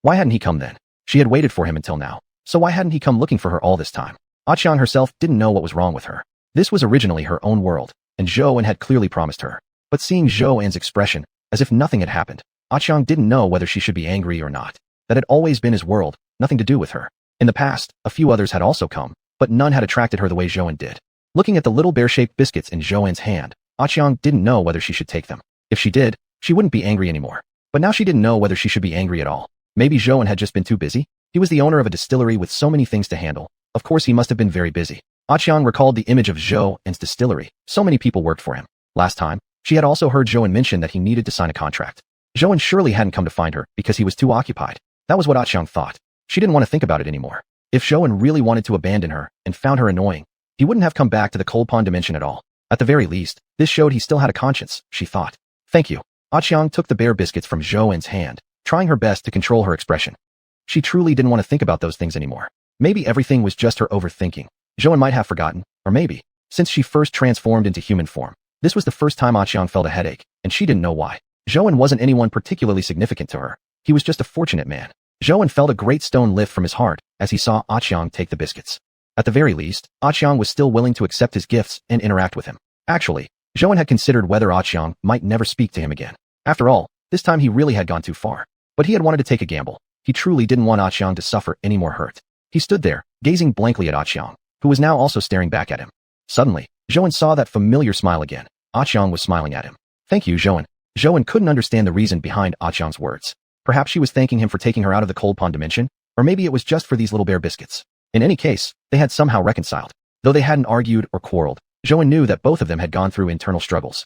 Why hadn't he come then? She had waited for him until now, so why hadn't he come looking for her all this time? xiuxian herself didn't know what was wrong with her. This was originally her own world, and Zhouan had clearly promised her. But seeing Zhouan's expression, as if nothing had happened, xiuxian didn't know whether she should be angry or not. That had always been his world, nothing to do with her. In the past, a few others had also come, but none had attracted her the way Zhouan did. Looking at the little bear-shaped biscuits in Zhouan's hand, xiuxian didn't know whether she should take them. If she did, she wouldn't be angry anymore. But now she didn't know whether she should be angry at all. Maybe Zhouan had just been too busy? He was the owner of a distillery with so many things to handle. Of course he must have been very busy. xiuxian recalled the image of Zhouan's distillery. So many people worked for him. Last time, she had also heard Zhouan mention that he needed to sign a contract. Zhouan surely hadn't come to find her because he was too occupied. That was what xiuxian thought. She didn't want to think about it anymore. If Zhouan really wanted to abandon her and found her annoying, he wouldn't have come back to the cold pond dimension at all. At the very least, this showed he still had a conscience, she thought. Thank you. xiuxian took the bear biscuits from Zhouan's hand, trying her best to control her expression. She truly didn't want to think about those things anymore. Maybe everything was just her overthinking. Zhouan might have forgotten, or maybe, since she first transformed into human form, this was the first time xiuxian felt a headache, and she didn't know why. Zhouan wasn't anyone particularly significant to her. He was just a fortunate man. Zhouan felt a great stone lift from his heart as he saw xiuxian take the biscuits. At the very least, xiuxian was still willing to accept his gifts and interact with him. Actually, Zhouan had considered whether xiuxian might never speak to him again. After all, this time he really had gone too far. But he had wanted to take a gamble. He truly didn't want xiuxian to suffer any more hurt. He stood there, gazing blankly at xiuxian, who was now also staring back at him. Suddenly, Zhouan saw that familiar smile again. xiuxian was smiling at him. Thank you, Zhouan. Zhouan couldn't understand the reason behind xiuxian's words. Perhaps she was thanking him for taking her out of the cold pond dimension, or maybe it was just for these little bear biscuits. In any case, they had somehow reconciled. Though they hadn't argued or quarreled, Zhouan knew that both of them had gone through internal struggles.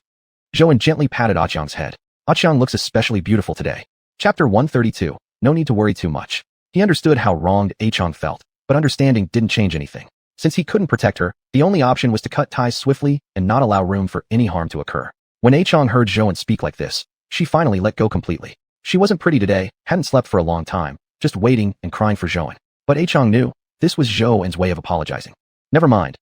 Zhouan gently patted xiuxian's head. xiuxian looks especially beautiful today. Chapter 132. No need to worry too much. He understood how wronged Chong felt, but understanding didn't change anything. Since he couldn't protect her, the only option was to cut ties swiftly and not allow room for any harm to occur. When Chong heard Zhouan speak like this, she finally let go completely. She wasn't pretty today, hadn't slept for a long time, just waiting and crying for Zhouan. But Chong knew this was Zhouan's way of apologizing. Never mind,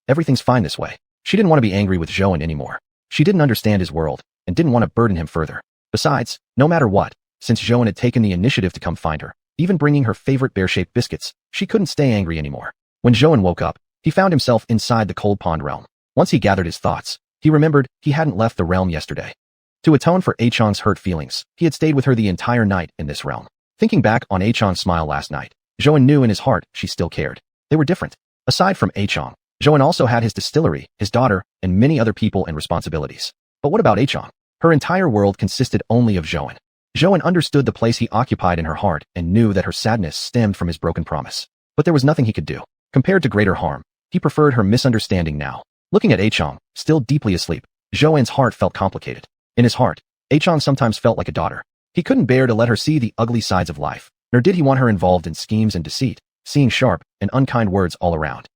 everything's fine this way. She didn't want to be angry with Zhouan anymore. She didn't understand his world and didn't want to burden him further. Besides, no matter what, since Zhouan had taken the initiative to come find her, even bringing her favorite bear-shaped biscuits, she couldn't stay angry anymore. When Zhouan woke up, he found himself inside the cold pond realm. Once he gathered his thoughts, he remembered he hadn't left the realm yesterday. To atone for Chong's hurt feelings, he had stayed with her the entire night in this realm. Thinking back on Chong's smile last night, Zhouan knew in his heart she still cared. They were different. Aside from Chong, Zhouan also had his distillery, his daughter, and many other people and responsibilities. But what about Chong? Her entire world consisted only of Zhouan. Zhouan understood the place he occupied in her heart and knew that her sadness stemmed from his broken promise. But there was nothing he could do. Compared to greater harm, he preferred her misunderstanding now. Looking at Chong, still deeply asleep, Zhouan's heart felt complicated. In his heart, Chong sometimes felt like a daughter. He couldn't bear to let her see the ugly sides of life, nor did he want her involved in schemes and deceit, seeing sharp and unkind words all around.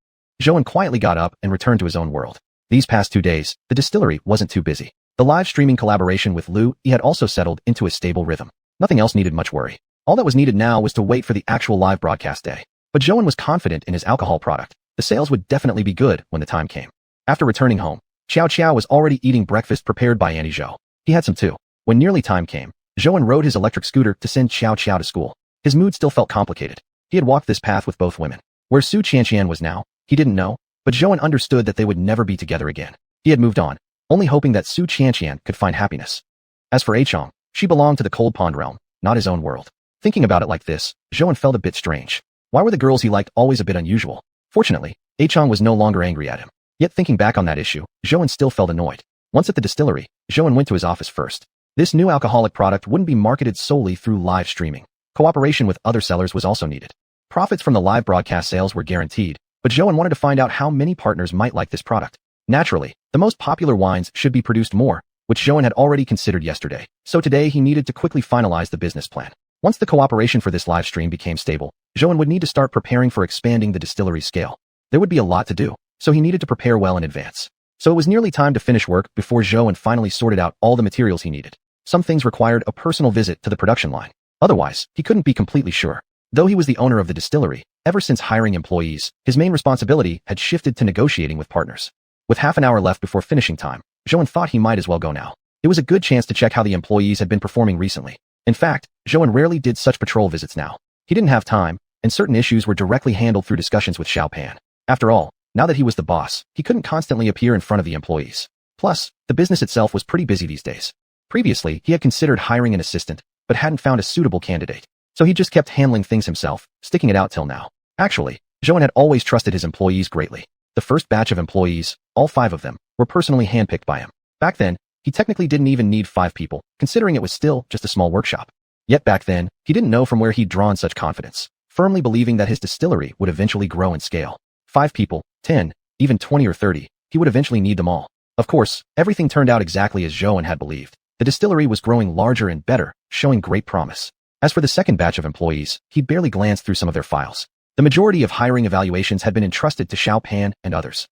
Zhouan quietly got up and returned to his own world. These past 2 days, the distillery wasn't too busy. The live streaming collaboration with Liu Yi had also settled into a stable rhythm. Nothing else needed much worry. All that was needed now was to wait for the actual live broadcast day. But Zhouan was confident in his alcohol product. The sales would definitely be good when the time came. After returning home, Xiao was already eating breakfast prepared by Annie Zhou. He had some too. When nearly time came, Zhouan rode his electric scooter to send Xiao to school. His mood still felt complicated. He had walked this path with both women. Where xiuxian was now, he didn't know, but Zhouan understood that they would never be together again. He had moved on, only hoping that xiuxian could find happiness. As for Chong, she belonged to the cold pond realm, not his own world. Thinking about it like this, Zhouan felt a bit strange. Why were the girls he liked always a bit unusual? Fortunately, Chong was no longer angry at him. Yet thinking back on that issue, Zhouan still felt annoyed. Once at the distillery, Zhouan went to his office first. This new alcoholic product wouldn't be marketed solely through live streaming. Cooperation with other sellers was also needed. Profits from the live broadcast sales were guaranteed, but Zhouan wanted to find out how many partners might like this product. Naturally, the most popular wines should be produced more, which Zhouan had already considered yesterday. So today he needed to quickly finalize the business plan. Once the cooperation for this live stream became stable, Zhouan would need to start preparing for expanding the distillery scale. There would be a lot to do, so he needed to prepare well in advance. So it was nearly time to finish work before Zhouan finally sorted out all the materials he needed. Some things required a personal visit to the production line. Otherwise, he couldn't be completely sure. Though he was the owner of the distillery, ever since hiring employees, his main responsibility had shifted to negotiating with partners. With half an hour left before finishing time, Zhouan thought he might as well go now. It was a good chance to check how the employees had been performing recently. In fact, Zhouan rarely did such patrol visits now. He didn't have time, and certain issues were directly handled through discussions with Xiaopan. After all, now that he was the boss, he couldn't constantly appear in front of the employees. Plus, the business itself was pretty busy these days. Previously, he had considered hiring an assistant, but hadn't found a suitable candidate. So he just kept handling things himself, sticking it out till now. Actually, Zhouan had always trusted his employees greatly. The first batch of employees, all 5 of them, were personally handpicked by him. Back then, he technically didn't even need 5 people, considering it was still just a small workshop. Yet back then, he didn't know from where he'd drawn such confidence, firmly believing that his distillery would eventually grow in scale. 5 people, 10, even 20 or 30, he would eventually need them all. Of course, everything turned out exactly as Zhouan had believed. The distillery was growing larger and better, showing great promise. As for the second batch of employees, he barely glanced through some of their files. The majority of hiring evaluations had been entrusted to Xiaopan and others.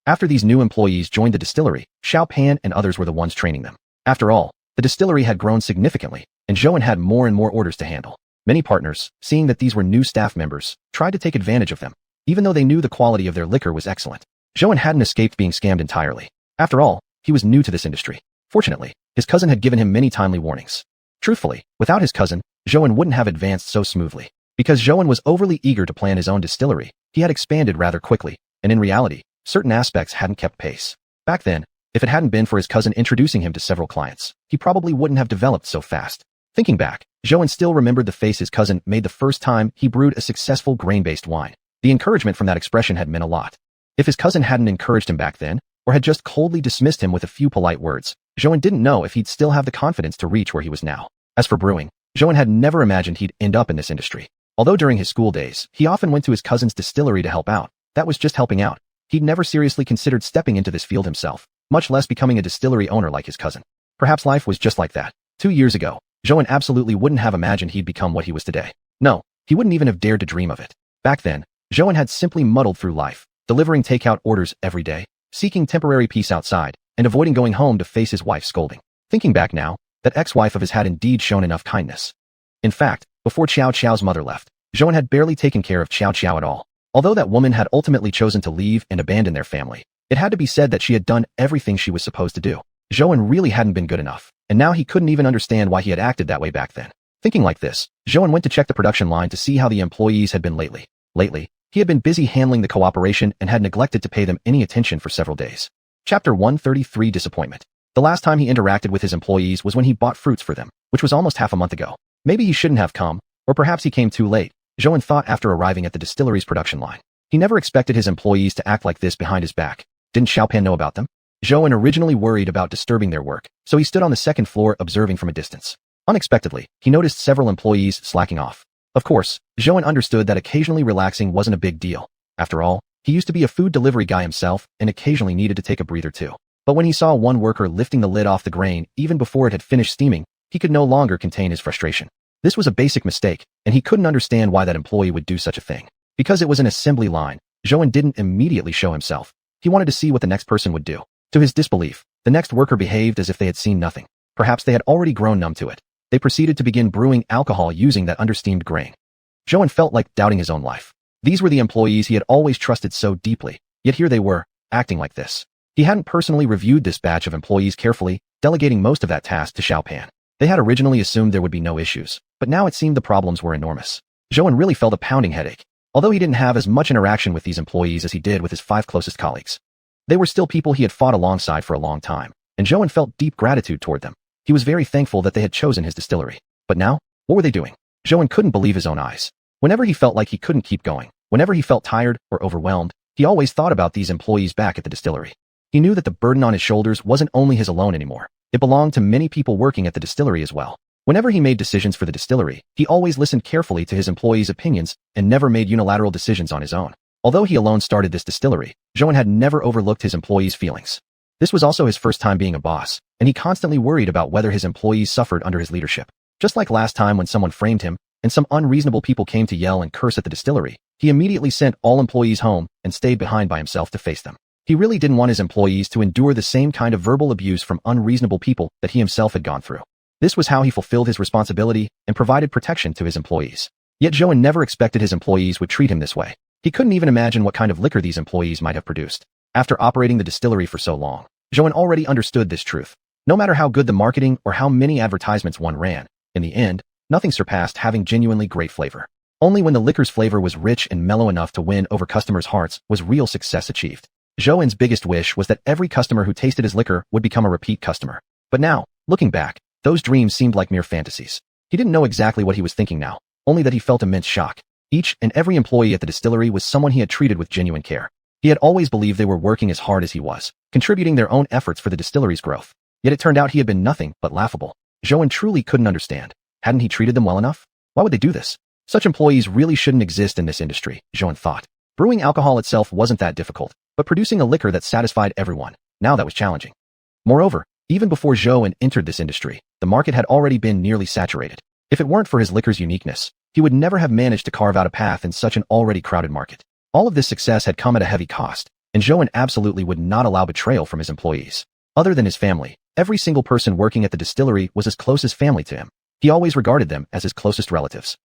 After these new employees joined the distillery, Xiaopan and others were the ones training them. After all, the distillery had grown significantly, and Zhouan had more and more orders to handle. Many partners, seeing that these were new staff members, tried to take advantage of them, even though they knew the quality of their liquor was excellent. Zhouan hadn't escaped being scammed entirely. After all, he was new to this industry. Fortunately, his cousin had given him many timely warnings. Truthfully, without his cousin, Zhouan wouldn't have advanced so smoothly. Because Zhouan was overly eager to plan his own distillery, he had expanded rather quickly, and in reality, certain aspects hadn't kept pace. Back then, if it hadn't been for his cousin introducing him to several clients, he probably wouldn't have developed so fast. Thinking back, Zhouan still remembered the face his cousin made the first time he brewed a successful grain-based wine. The encouragement from that expression had meant a lot. If his cousin hadn't encouraged him back then, or had just coldly dismissed him with a few polite words, Zhouan didn't know if he'd still have the confidence to reach where he was now. As for brewing, Zhouan had never imagined he'd end up in this industry. Although during his school days, he often went to his cousin's distillery to help out, that was just helping out. He'd never seriously considered stepping into this field himself, much less becoming a distillery owner like his cousin. Perhaps life was just like that. 2 years ago, Zhouan absolutely wouldn't have imagined he'd become what he was today. No, He wouldn't even have dared to dream of it. Back then, Zhou had simply muddled through life, delivering takeout orders every day, seeking temporary peace outside, and avoiding going home to face his wife's scolding. Thinking back now, that ex-wife of his had indeed shown enough kindness. In fact, before Xiao's mother left, Zhou had barely taken care of Xiao at all. Although that woman had ultimately chosen to leave and abandon their family, it had to be said that she had done everything she was supposed to do. Zhou really hadn't been good enough, and now he couldn't even understand why he had acted that way back then. Thinking like this, Zhou went to check the production line to see how the employees had been lately. Lately, he had been busy handling the cooperation and had neglected to pay them any attention for several days. Chapter 133 Disappointment. The last time he interacted with his employees was when he bought fruits for them, which was almost half a month ago. Maybe he shouldn't have come, or perhaps he came too late, Zhou thought after arriving at the distillery's production line. He never expected his employees to act like this behind his back. Didn't Xiaopan know about them? Zhou originally worried about disturbing their work, so he stood on the second floor observing from a distance. Unexpectedly, he noticed several employees slacking off. Of course, Zhou understood that occasionally relaxing wasn't a big deal. After all, he used to be a food delivery guy himself and occasionally needed to take a breather too. But when he saw one worker lifting the lid off the grain even before it had finished steaming, he could no longer contain his frustration. This was a basic mistake, and he couldn't understand why that employee would do such a thing. Because it was an assembly line, Zhou didn't immediately show himself. He wanted to see what the next person would do. To his disbelief, the next worker behaved as if they had seen nothing. Perhaps they had already grown numb to it. They proceeded to begin brewing alcohol using that understeamed grain. Zhou felt like doubting his own life. These were the employees he had always trusted so deeply, yet here they were, acting like this. He hadn't personally reviewed this batch of employees carefully, delegating most of that task to Xiaopan. They had originally assumed there would be no issues, but now it seemed the problems were enormous. Zhou really felt a pounding headache, although he didn't have as much interaction with these employees as he did with his 5 closest colleagues. They were still people he had fought alongside for a long time, and Zhou felt deep gratitude toward them. He was very thankful that they had chosen his distillery. But now, what were they doing? Zhou couldn't believe his own eyes. Whenever he felt like he couldn't keep going, whenever he felt tired or overwhelmed, he always thought about these employees back at the distillery. He knew that the burden on his shoulders wasn't only his alone anymore. It belonged to many people working at the distillery as well. Whenever he made decisions for the distillery, he always listened carefully to his employees' opinions and never made unilateral decisions on his own. Although he alone started this distillery, Zhou had never overlooked his employees' feelings. This was also his first time being a boss, and he constantly worried about whether his employees suffered under his leadership. Just like last time when someone framed him, and some unreasonable people came to yell and curse at the distillery, he immediately sent all employees home and stayed behind by himself to face them. He really didn't want his employees to endure the same kind of verbal abuse from unreasonable people that he himself had gone through. This was how he fulfilled his responsibility and provided protection to his employees. Yet Zhou never expected his employees would treat him this way. He couldn't even imagine what kind of liquor these employees might have produced. After operating the distillery for so long, Zhou already understood this truth. No matter how good the marketing or how many advertisements one ran, in the end, nothing surpassed having genuinely great flavor. Only when the liquor's flavor was rich and mellow enough to win over customers' hearts was real success achieved. Zhou's biggest wish was that every customer who tasted his liquor would become a repeat customer. But now, looking back, those dreams seemed like mere fantasies. He didn't know exactly what he was thinking now, only that he felt immense shock. Each and every employee at the distillery was someone he had treated with genuine care. He had always believed they were working as hard as he was, contributing their own efforts for the distillery's growth. Yet it turned out he had been nothing but laughable. Zhou truly couldn't understand. Hadn't he treated them well enough? Why would they do this? Such employees really shouldn't exist in this industry, Zhou thought. Brewing alcohol itself wasn't that difficult, but producing a liquor that satisfied everyone, now that was challenging. Moreover, even before Zhou entered this industry, the market had already been nearly saturated. If it weren't for his liquor's uniqueness, he would never have managed to carve out a path in such an already crowded market. All of this success had come at a heavy cost, and Zhou absolutely would not allow betrayal from his employees. Other than his family, every single person working at the distillery was as close as family to him. He always regarded them as his closest relatives.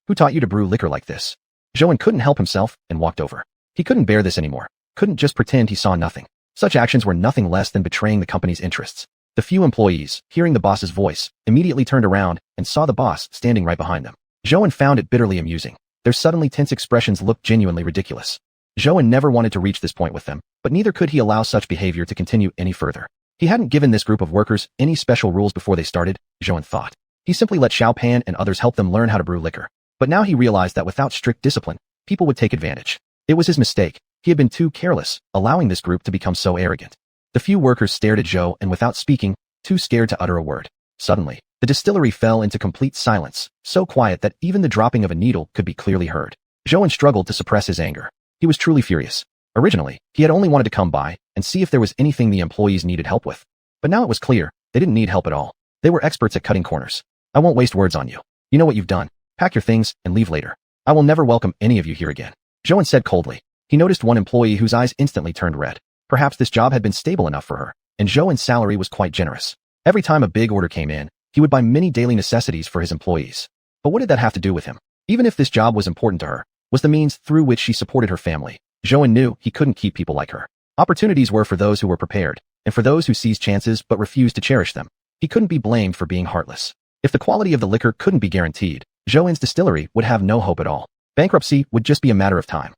Who taught you to brew liquor like this? Zhou couldn't help himself and walked over. He couldn't bear this anymore. Couldn't just pretend he saw nothing. Such actions were nothing less than betraying the company's interests. The few employees, hearing the boss's voice, immediately turned around and saw the boss standing right behind them. Zhou found it bitterly amusing. Their suddenly tense expressions looked genuinely ridiculous. Zhou never wanted to reach this point with them, but neither could he allow such behavior to continue any further. He hadn't given this group of workers any special rules before they started, Zhou thought. He simply let Xiaopan and others help them learn how to brew liquor. But now he realized that without strict discipline, people would take advantage. It was his mistake. He had been too careless, allowing this group to become so arrogant. The few workers stared at Zhou and without speaking, too scared to utter a word. Suddenly, the distillery fell into complete silence, so quiet that even the dropping of a needle could be clearly heard. Zhou struggled to suppress his anger. He was truly furious. Originally, he had only wanted to come by and see if there was anything the employees needed help with. But now it was clear, they didn't need help at all. They were experts at cutting corners. I won't waste words on you. You know what you've done. Pack your things and leave later. I will never welcome any of you here again, Joan said coldly. He noticed one employee whose eyes instantly turned red. Perhaps this job had been stable enough for her, and Joan's salary was quite generous. Every time a big order came in, he would buy many daily necessities for his employees. But what did that have to do with him? Even if this job was important to her, was the means through which she supported her family. Joan knew he couldn't keep people like her. Opportunities were for those who were prepared, and for those who seized chances but refused to cherish them. He couldn't be blamed for being heartless. If the quality of the liquor couldn't be guaranteed, Joan's distillery would have no hope at all. Bankruptcy would just be a matter of time.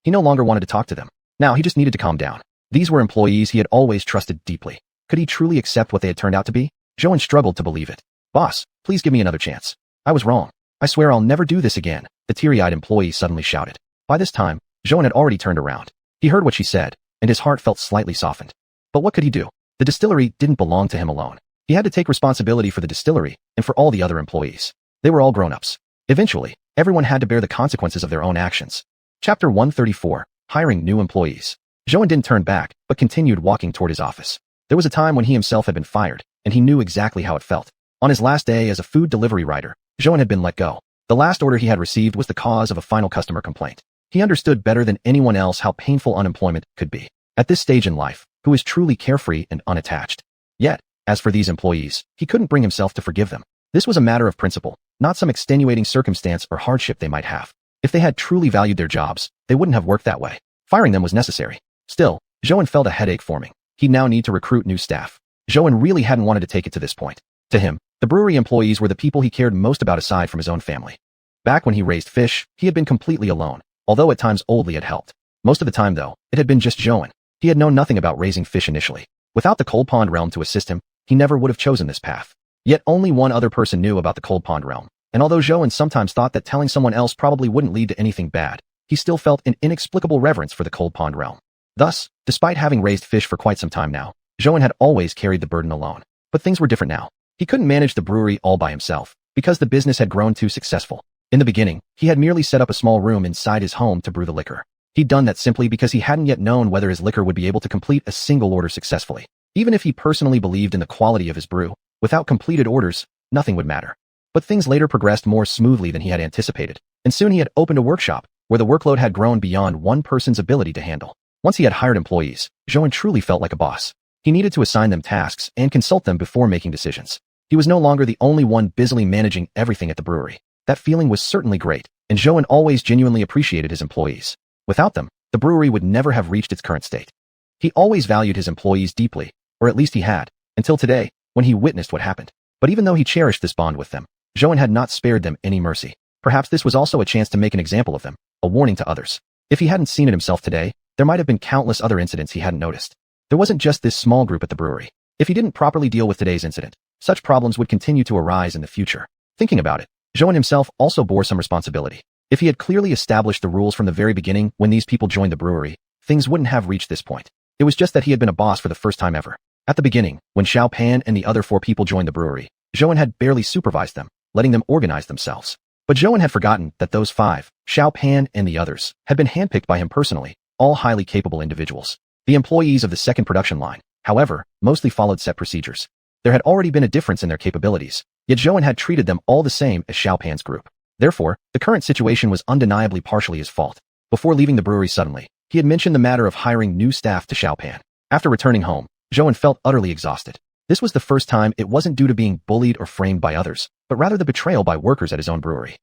He no longer wanted to talk to them. Now he just needed to calm down. These were employees he had always trusted deeply. Could he truly accept what they had turned out to be? Joan struggled to believe it. Boss, please give me another chance. I was wrong. I swear I'll never do this again, the teary-eyed employee suddenly shouted. By this time, Joan had already turned around. He heard what she said, and his heart felt slightly softened. But what could he do? The distillery didn't belong to him alone. He had to take responsibility for the distillery and for all the other employees. They were all grown-ups. Eventually, everyone had to bear the consequences of their own actions. Chapter 134, Hiring New Employees. Joan didn't turn back, but continued walking toward his office. There was a time when he himself had been fired, and he knew exactly how it felt. On his last day as a food delivery rider, Joan had been let go. The last order he had received was the cause of a final customer complaint. He understood better than anyone else how painful unemployment could be. At this stage in life, who is truly carefree and unattached? Yet, as for these employees, he couldn't bring himself to forgive them. This was a matter of principle, not some extenuating circumstance or hardship they might have. If they had truly valued their jobs, they wouldn't have worked that way. Firing them was necessary. Still, Joan felt a headache forming. He'd now need to recruit new staff. Joan really hadn't wanted to take it to this point. To him, the brewery employees were the people he cared most about aside from his own family. Back when he raised fish, he had been completely alone, although at times Oldley had helped. Most of the time, though, it had been just Joan. He had known nothing about raising fish initially. Without the Cold Pond realm to assist him, he never would have chosen this path. Yet only one other person knew about the Cold Pond realm, and although Joan sometimes thought that telling someone else probably wouldn't lead to anything bad, he still felt an inexplicable reverence for the Cold Pond realm. Thus, despite having raised fish for quite some time now, Joan had always carried the burden alone. But things were different now. He couldn't manage the brewery all by himself, because the business had grown too successful. In the beginning, he had merely set up a small room inside his home to brew the liquor. He'd done that simply because he hadn't yet known whether his liquor would be able to complete a single order successfully. Even if he personally believed in the quality of his brew, without completed orders, nothing would matter. But things later progressed more smoothly than he had anticipated, and soon he had opened a workshop, where the workload had grown beyond one person's ability to handle. Once he had hired employees, Joan truly felt like a boss. He needed to assign them tasks and consult them before making decisions. He was no longer the only one busily managing everything at the brewery. That feeling was certainly great, and Joan always genuinely appreciated his employees. Without them, the brewery would never have reached its current state. He always valued his employees deeply, or at least he had, until today, when he witnessed what happened. But even though he cherished this bond with them, Joan had not spared them any mercy. Perhaps this was also a chance to make an example of them, a warning to others. If he hadn't seen it himself today, there might have been countless other incidents he hadn't noticed. There wasn't just this small group at the brewery. If he didn't properly deal with today's incident, such problems would continue to arise in the future. Thinking about it, Joan himself also bore some responsibility. If he had clearly established the rules from the very beginning when these people joined the brewery, things wouldn't have reached this point. It was just that he had been a boss for the first time ever. At the beginning, when Xiao Pan and the other 4 people joined the brewery, Joan had barely supervised them, letting them organize themselves. But Joan had forgotten that those 5, Xiao Pan and the others, had been handpicked by him personally, all highly capable individuals. The employees of the second production line, however, mostly followed set procedures. There had already been a difference in their capabilities, yet Joan had treated them all the same as Xiao Pan's group. Therefore, the current situation was undeniably partially his fault. Before leaving the brewery suddenly, he had mentioned the matter of hiring new staff to Xiao Pan. After returning home, Joan felt utterly exhausted. This was the first time it wasn't due to being bullied or framed by others, but rather the betrayal by workers at his own brewery.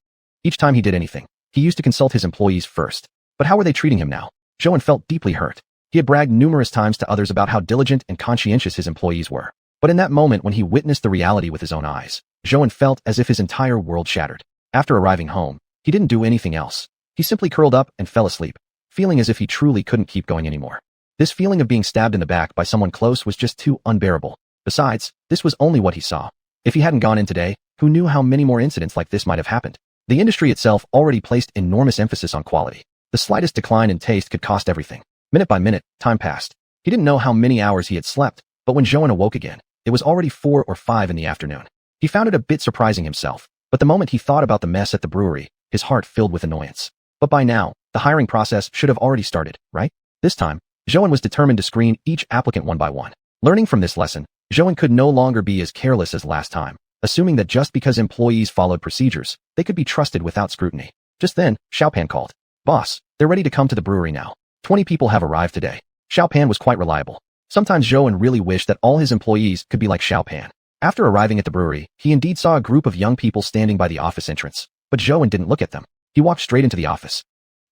Each time he did anything, he used to consult his employees first. But how were they treating him now? Joan felt deeply hurt. He had bragged numerous times to others about how diligent and conscientious his employees were. But in that moment when he witnessed the reality with his own eyes, Joan felt as if his entire world shattered. After arriving home, he didn't do anything else. He simply curled up and fell asleep, feeling as if he truly couldn't keep going anymore. This feeling of being stabbed in the back by someone close was just too unbearable. Besides, this was only what he saw. If he hadn't gone in today, who knew how many more incidents like this might have happened? The industry itself already placed enormous emphasis on quality. The slightest decline in taste could cost everything. Minute by minute, time passed. He didn't know how many hours he had slept, but when Joan awoke again, it was already 4 or 5 in the afternoon. He found it a bit surprising himself, but the moment he thought about the mess at the brewery, his heart filled with annoyance. But by now, the hiring process should have already started, right? This time, Joan was determined to screen each applicant one by one. Learning from this lesson, Joan could no longer be as careless as last time, assuming that just because employees followed procedures, they could be trusted without scrutiny. Just then, Xiaopan called. Boss, they're ready to come to the brewery now. 20 people have arrived today. Xiaopan was quite reliable. Sometimes Zhou really wished that all his employees could be like Xiaopan. After arriving at the brewery, he indeed saw a group of young people standing by the office entrance. But Zhou didn't look at them. He walked straight into the office.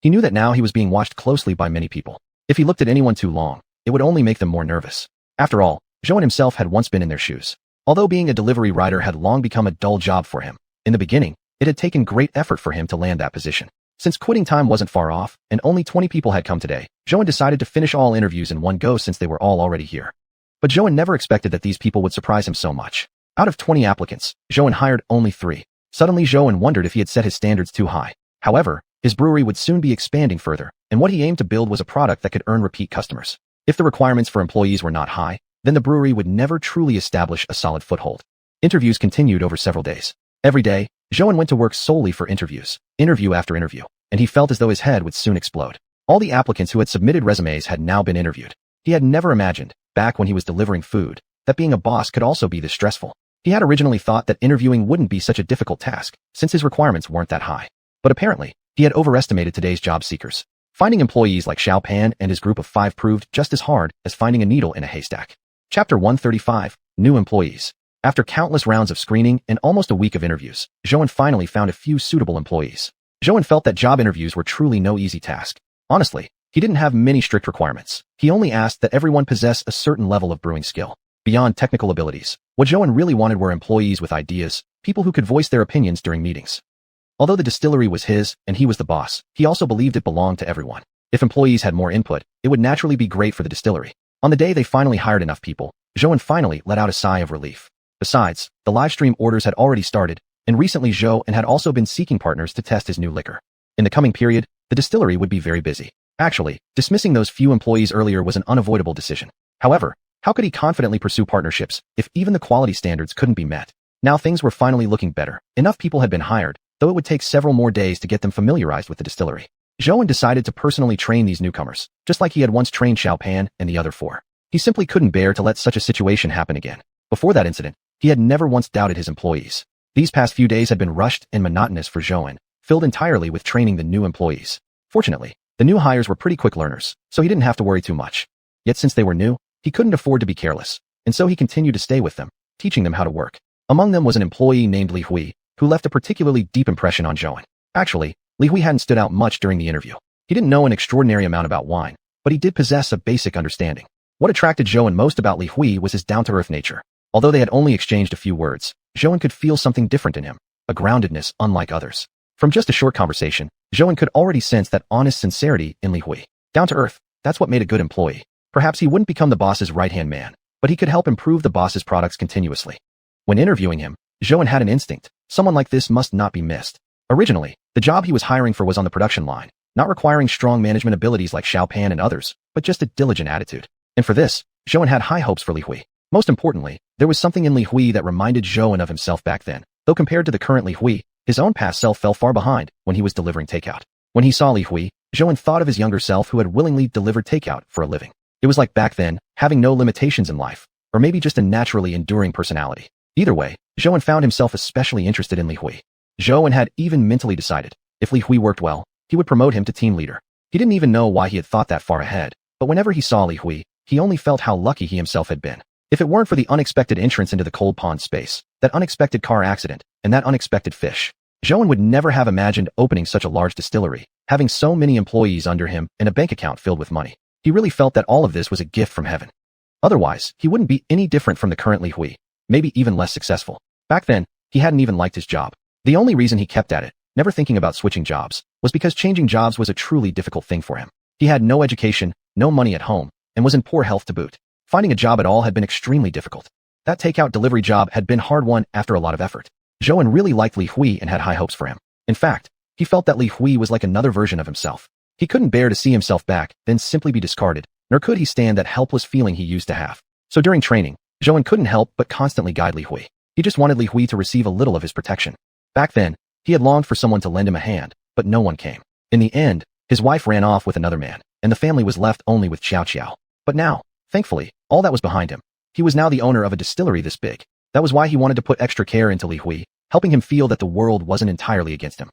He knew that now he was being watched closely by many people. If he looked at anyone too long, it would only make them more nervous. After all, Zhou himself had once been in their shoes. Although being a delivery rider had long become a dull job for him, in the beginning, it had taken great effort for him to land that position. Since quitting time wasn't far off, and only 20 people had come today, Zhou decided to finish all interviews in one go since they were all already here. But Zhou never expected that these people would surprise him so much. Out of 20 applicants, Zhou hired only 3. Suddenly Zhou wondered if he had set his standards too high. However, his brewery would soon be expanding further, and what he aimed to build was a product that could earn repeat customers. If the requirements for employees were not high, then the brewery would never truly establish a solid foothold. Interviews continued over several days. Every day, Zhou went to work solely for interviews, interview after interview, and he felt as though his head would soon explode. All the applicants who had submitted resumes had now been interviewed. He had never imagined, back when he was delivering food, that being a boss could also be this stressful. He had originally thought that interviewing wouldn't be such a difficult task, since his requirements weren't that high. But apparently, he had overestimated today's job seekers. Finding employees like Xiaopan and his group of 5 proved just as hard as finding a needle in a haystack. Chapter 135, New Employees. After countless rounds of screening and almost a week of interviews, Zhou finally found a few suitable employees. Zhou felt that job interviews were truly no easy task. Honestly, he didn't have many strict requirements. He only asked that everyone possess a certain level of brewing skill. Beyond technical abilities, what Zhou really wanted were employees with ideas, people who could voice their opinions during meetings. Although the distillery was his and he was the boss, he also believed it belonged to everyone. If employees had more input, it would naturally be great for the distillery. On the day they finally hired enough people, Zhou finally let out a sigh of relief. Besides, the live stream orders had already started, and recently Zhou had also been seeking partners to test his new liquor. In the coming period, the distillery would be very busy. Actually, dismissing those few employees earlier was an unavoidable decision. However, how could he confidently pursue partnerships if even the quality standards couldn't be met? Now things were finally looking better. Enough people had been hired, though it would take several more days to get them familiarized with the distillery. Zhou decided to personally train these newcomers, just like he had once trained Xiaopan and the other 4. He simply couldn't bear to let such a situation happen again. Before that incident, he had never once doubted his employees. These past few days had been rushed and monotonous for Zhou, filled entirely with training the new employees. Fortunately, the new hires were pretty quick learners, so he didn't have to worry too much. Yet since they were new, he couldn't afford to be careless, and so he continued to stay with them, teaching them how to work. Among them was an employee named Li Hui, who left a particularly deep impression on Zhou. Actually, Li Hui hadn't stood out much during the interview. He didn't know an extraordinary amount about wine, but he did possess a basic understanding. What attracted Zhou most about Li Hui was his down-to-earth nature. Although they had only exchanged a few words, Zhou could feel something different in him, a groundedness unlike others. From just a short conversation, Zhou could already sense that honest sincerity in Li Hui. Down to earth, that's what made a good employee. Perhaps he wouldn't become the boss's right-hand man, but he could help improve the boss's products continuously. When interviewing him, Zhou had an instinct. Someone like this must not be missed. Originally, the job he was hiring for was on the production line, not requiring strong management abilities like Xiaopan and others, but just a diligent attitude. And for this, Zhou had high hopes for Li Hui. Most importantly, there was something in Li Hui that reminded Zhou of himself back then. Though compared to the current Li Hui, his own past self fell far behind when he was delivering takeout. When he saw Li Hui, Zhou thought of his younger self who had willingly delivered takeout for a living. It was like back then, having no limitations in life, or maybe just a naturally enduring personality. Either way, Zhou found himself especially interested in Li Hui. Zhou had even mentally decided, if Li Hui worked well, he would promote him to team leader. He didn't even know why he had thought that far ahead, but whenever he saw Li Hui, he only felt how lucky he himself had been. If it weren't for the unexpected entrance into the cold pond space, that unexpected car accident, and that unexpected fish, Zhou would never have imagined opening such a large distillery, having so many employees under him and a bank account filled with money. He really felt that all of this was a gift from heaven. Otherwise, he wouldn't be any different from the current Li Hui, maybe even less successful. Back then, he hadn't even liked his job. The only reason he kept at it, never thinking about switching jobs, was because changing jobs was a truly difficult thing for him. He had no education, no money at home, and was in poor health to boot. Finding a job at all had been extremely difficult. That takeout delivery job had been hard won after a lot of effort. Zhou really liked Li Hui and had high hopes for him. In fact, he felt that Li Hui was like another version of himself. He couldn't bear to see himself back, then simply be discarded, nor could he stand that helpless feeling he used to have. So during training, Zhou couldn't help but constantly guide Li Hui. He just wanted Li Hui to receive a little of his protection. Back then, he had longed for someone to lend him a hand, but no one came. In the end, his wife ran off with another man, and the family was left only with Xiao. But now, thankfully, all that was behind him. He was now the owner of a distillery this big. That was why he wanted to put extra care into Li Hui, helping him feel that the world wasn't entirely against him.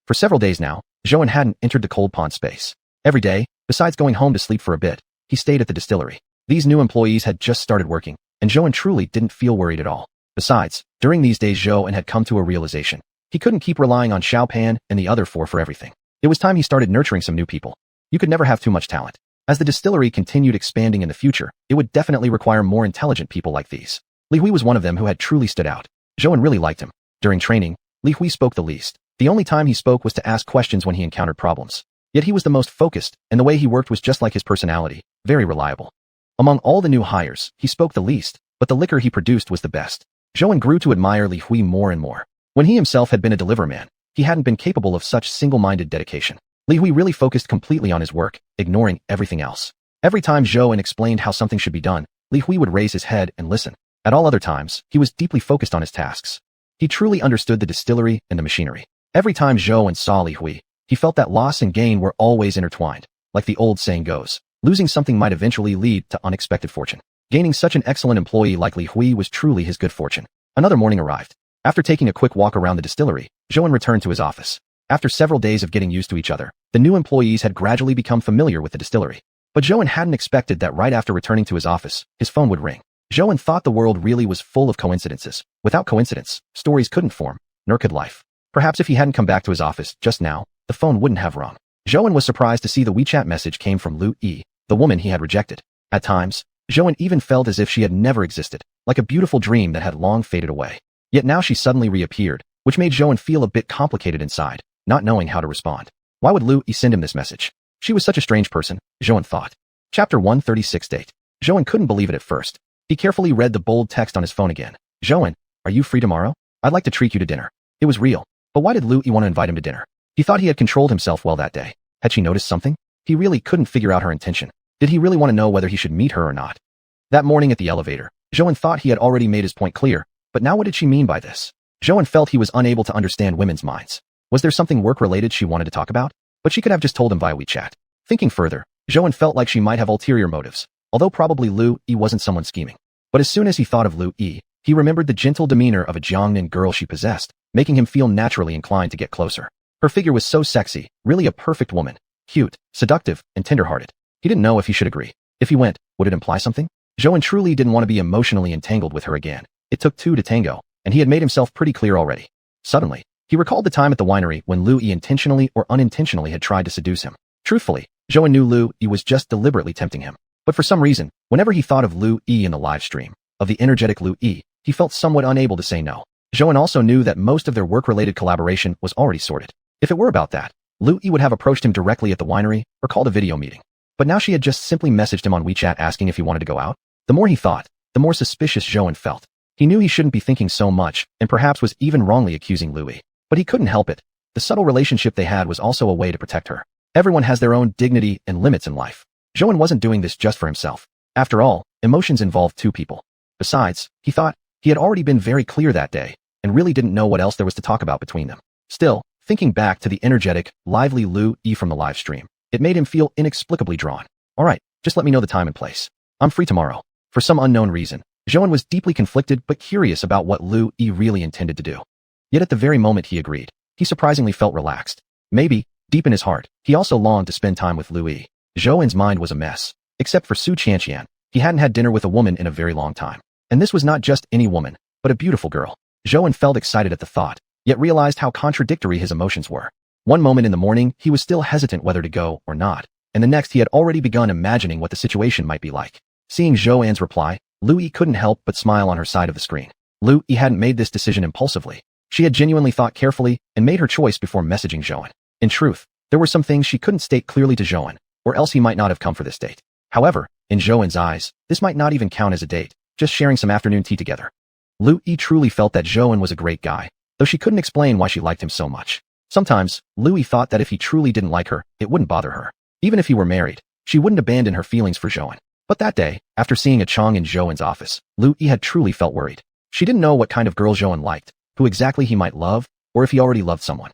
For several days now, Zhouan hadn't entered the cold pond space. Every day, besides going home to sleep for a bit, he stayed at the distillery. These new employees had just started working, and Zhouan truly didn't feel worried at all. Besides, during these days Zhouan had come to a realization. He couldn't keep relying on Xiaopan and the other four for everything. It was time he started nurturing some new people. You could never have too much talent. As the distillery continued expanding in the future, it would definitely require more intelligent people like these. Li Hui was one of them who had truly stood out. Zhouan really liked him. During training, Li Hui spoke the least. The only time he spoke was to ask questions when he encountered problems. Yet he was the most focused, and the way he worked was just like his personality, very reliable. Among all the new hires, he spoke the least, but the liquor he produced was the best. Zhouan grew to admire Li Hui more and more. When he himself had been a deliverman, he hadn't been capable of such single-minded dedication. Li Hui really focused completely on his work, ignoring everything else. Every time Zhouan explained how something should be done, Li Hui would raise his head and listen. At all other times, he was deeply focused on his tasks. He truly understood the distillery and the machinery. Every time Zhouan saw Li Hui, he felt that loss and gain were always intertwined. Like the old saying goes, losing something might eventually lead to unexpected fortune. Gaining such an excellent employee like Li Hui was truly his good fortune. Another morning arrived. After taking a quick walk around the distillery, Zhouan returned to his office. After several days of getting used to each other, the new employees had gradually become familiar with the distillery. But Zhouan hadn't expected that right after returning to his office, his phone would ring. Zhouan thought the world really was full of coincidences. Without coincidence, stories couldn't form, nor could life. Perhaps if he hadn't come back to his office just now, the phone wouldn't have rung. Zhouan was surprised to see the WeChat message came from Lu Yi, the woman he had rejected. At times, Zhouan even felt as if she had never existed, like a beautiful dream that had long faded away. Yet now she suddenly reappeared, which made Zhouan feel a bit complicated inside, not knowing how to respond. Why would Lu Yi send him this message? She was such a strange person, Zhouan thought. Chapter 136 date. Zhouan couldn't believe it at first. He carefully read the bold text on his phone again. Zhouan, are you free tomorrow? I'd like to treat you to dinner. It was real. But why did Lu Yi want to invite him to dinner? He thought he had controlled himself well that day. Had she noticed something? He really couldn't figure out her intention. Did he really want to know whether he should meet her or not? That morning at the elevator, Zhouan thought he had already made his point clear, but now what did she mean by this? Zhouan felt he was unable to understand women's minds. Was there something work-related she wanted to talk about? But she could have just told him via WeChat. Thinking further, Zhouan felt like she might have ulterior motives, although probably Lu Yi wasn't someone scheming. But as soon as he thought of Lu Yi, he remembered the gentle demeanor of a Jiangnan girl she possessed, making him feel naturally inclined to get closer. Her figure was so sexy, really a perfect woman. Cute, seductive, and tender-hearted. He didn't know if he should agree. If he went, would it imply something? Zhouan truly didn't want to be emotionally entangled with her again. It took two to tango, and he had made himself pretty clear already. Suddenly, he recalled the time at the winery when Lu Yi intentionally or unintentionally had tried to seduce him. Truthfully, Zhouan knew Lu Yi was just deliberately tempting him. But for some reason, whenever he thought of Lu Yi in the live stream, of the energetic Lu Yi, he felt somewhat unable to say no. Zhouan also knew that most of their work-related collaboration was already sorted. If it were about that, Lu Yi would have approached him directly at the winery or called a video meeting. But now she had just simply messaged him on WeChat asking if he wanted to go out. The more he thought, the more suspicious Zhouan felt. He knew he shouldn't be thinking so much, and perhaps was even wrongly accusing Lu Yi. But he couldn't help it. The subtle relationship they had was also a way to protect her. Everyone has their own dignity and limits in life. Zhouan wasn't doing this just for himself. After all, emotions involve two people. Besides, he thought, he had already been very clear that day, and really didn't know what else there was to talk about between them. Still, thinking back to the energetic, lively Lu Yi from the live stream, it made him feel inexplicably drawn. Alright, just let me know the time and place. I'm free tomorrow. For some unknown reason, Zhouan was deeply conflicted but curious about what Lu Yi really intended to do. Yet at the very moment he agreed, he surprisingly felt relaxed. Maybe, deep in his heart, he also longed to spend time with Lu Yi. Zhouan's mind was a mess. Except for xiuxian, he hadn't had dinner with a woman in a very long time. And this was not just any woman, but a beautiful girl. Zhouan felt excited at the thought, yet realized how contradictory his emotions were. One moment in the morning, he was still hesitant whether to go or not, and the next he had already begun imagining what the situation might be like. Seeing Zhouan's reply, Lu Yi couldn't help but smile on her side of the screen. Lu Yi hadn't made this decision impulsively. She had genuinely thought carefully and made her choice before messaging Zhouan. In truth, there were some things she couldn't state clearly to Zhouan, or else he might not have come for this date. However, in Zhouan's eyes, this might not even count as a date, just sharing some afternoon tea together. Lu Yi truly felt that Zhouan was a great guy, though she couldn't explain why she liked him so much. Sometimes, Lu Yi thought that if he truly didn't like her, it wouldn't bother her. Even if he were married, she wouldn't abandon her feelings for Zhouan. But that day, after seeing a Chong in Zhouan's office, Lu Yi had truly felt worried. She didn't know what kind of girl Zhouan liked, who exactly he might love, or if he already loved someone.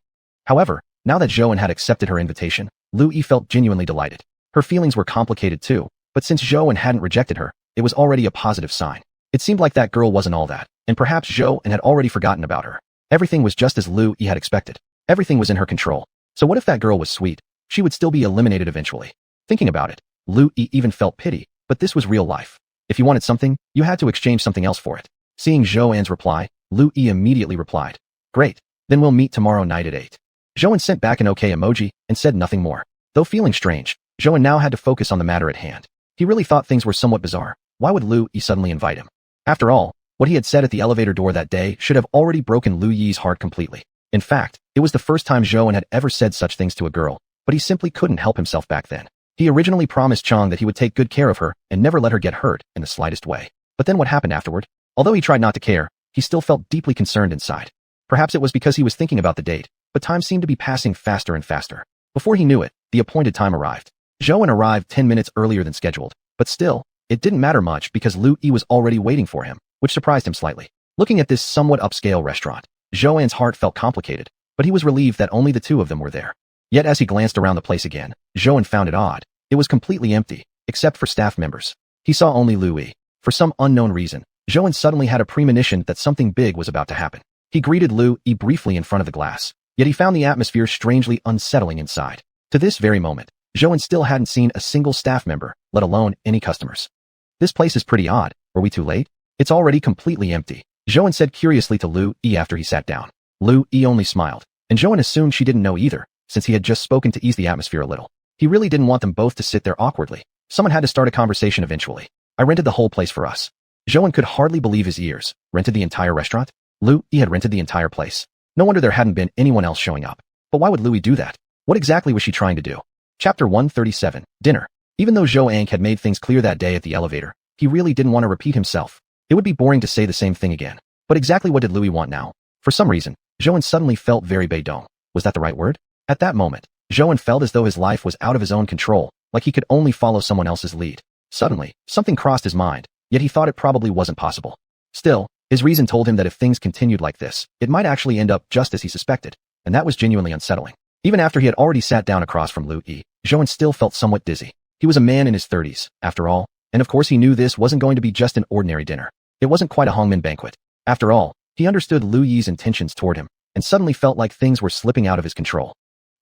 However, now that Zhouan had accepted her invitation, Lu Yi felt genuinely delighted. Her feelings were complicated too, but since Zhouan hadn't rejected her, it was already a positive sign. It seemed like that girl wasn't all that, and perhaps Zhouan had already forgotten about her. Everything was just as Lu Yi had expected. Everything was in her control. So what if that girl was sweet? She would still be eliminated eventually. Thinking about it, Lu Yi even felt pity, but this was real life. If you wanted something, you had to exchange something else for it. Seeing Zhou An's reply, Lu Yi immediately replied, "Great, then we'll meet tomorrow night at 8. Zhou An sent back an okay emoji and said nothing more. Though feeling strange, Zhou An now had to focus on the matter at hand. He really thought things were somewhat bizarre. Why would Lu Yi suddenly invite him? After all, what he had said at the elevator door that day should have already broken Lu Yi's heart completely. In fact, it was the first time Zhou An had ever said such things to a girl, but he simply couldn't help himself back then. He originally promised Chang that he would take good care of her and never let her get hurt in the slightest way. But then what happened afterward? Although he tried not to care, he still felt deeply concerned inside. Perhaps it was because he was thinking about the date, but time seemed to be passing faster and faster. Before he knew it, the appointed time arrived. Zhou An arrived 10 minutes earlier than scheduled, but still, it didn't matter much because Lu Yi was already waiting for him, which surprised him slightly. Looking at this somewhat upscale restaurant, Zhou An's heart felt complicated, but he was relieved that only the two of them were there. Yet as he glanced around the place again, Zhou An found it odd. It was completely empty, except for staff members. He saw only Lu Yi. For some unknown reason, Zhou An suddenly had a premonition that something big was about to happen. He greeted Lu Yi briefly in front of the glass, yet he found the atmosphere strangely unsettling inside. To this very moment, Zhou An still hadn't seen a single staff member, let alone any customers. This place is pretty odd. Were we too late? It's already completely empty, Zhou An said curiously to Lu Yi after he sat down. Lu Yi only smiled, and Zhou An assumed she didn't know either, since he had just spoken to ease the atmosphere a little. He really didn't want them both to sit there awkwardly. Someone had to start a conversation eventually. I rented the whole place for us. Zhou An could hardly believe his ears. Rented the entire restaurant? Lu Yi had rented the entire place. No wonder there hadn't been anyone else showing up. But why would Lu Yi do that? What exactly was she trying to do? Chapter 137, Dinner. Even though Zhou An had made things clear that day at the elevator, he really didn't want to repeat himself. It would be boring to say the same thing again. But exactly what did Lu Yi want now? For some reason, Zhou An suddenly felt very Beidong. Was that the right word? At that moment, Zhou An felt as though his life was out of his own control, like he could only follow someone else's lead. Suddenly, something crossed his mind, yet he thought it probably wasn't possible. Still, his reason told him that if things continued like this, it might actually end up just as he suspected, and that was genuinely unsettling. Even after he had already sat down across from Lu Yi, Zhou An still felt somewhat dizzy. He was a man in his 30s, after all, and of course he knew this wasn't going to be just an ordinary dinner. It wasn't quite a Hongmen banquet. After all, he understood Lu Yi's intentions toward him, and suddenly felt like things were slipping out of his control.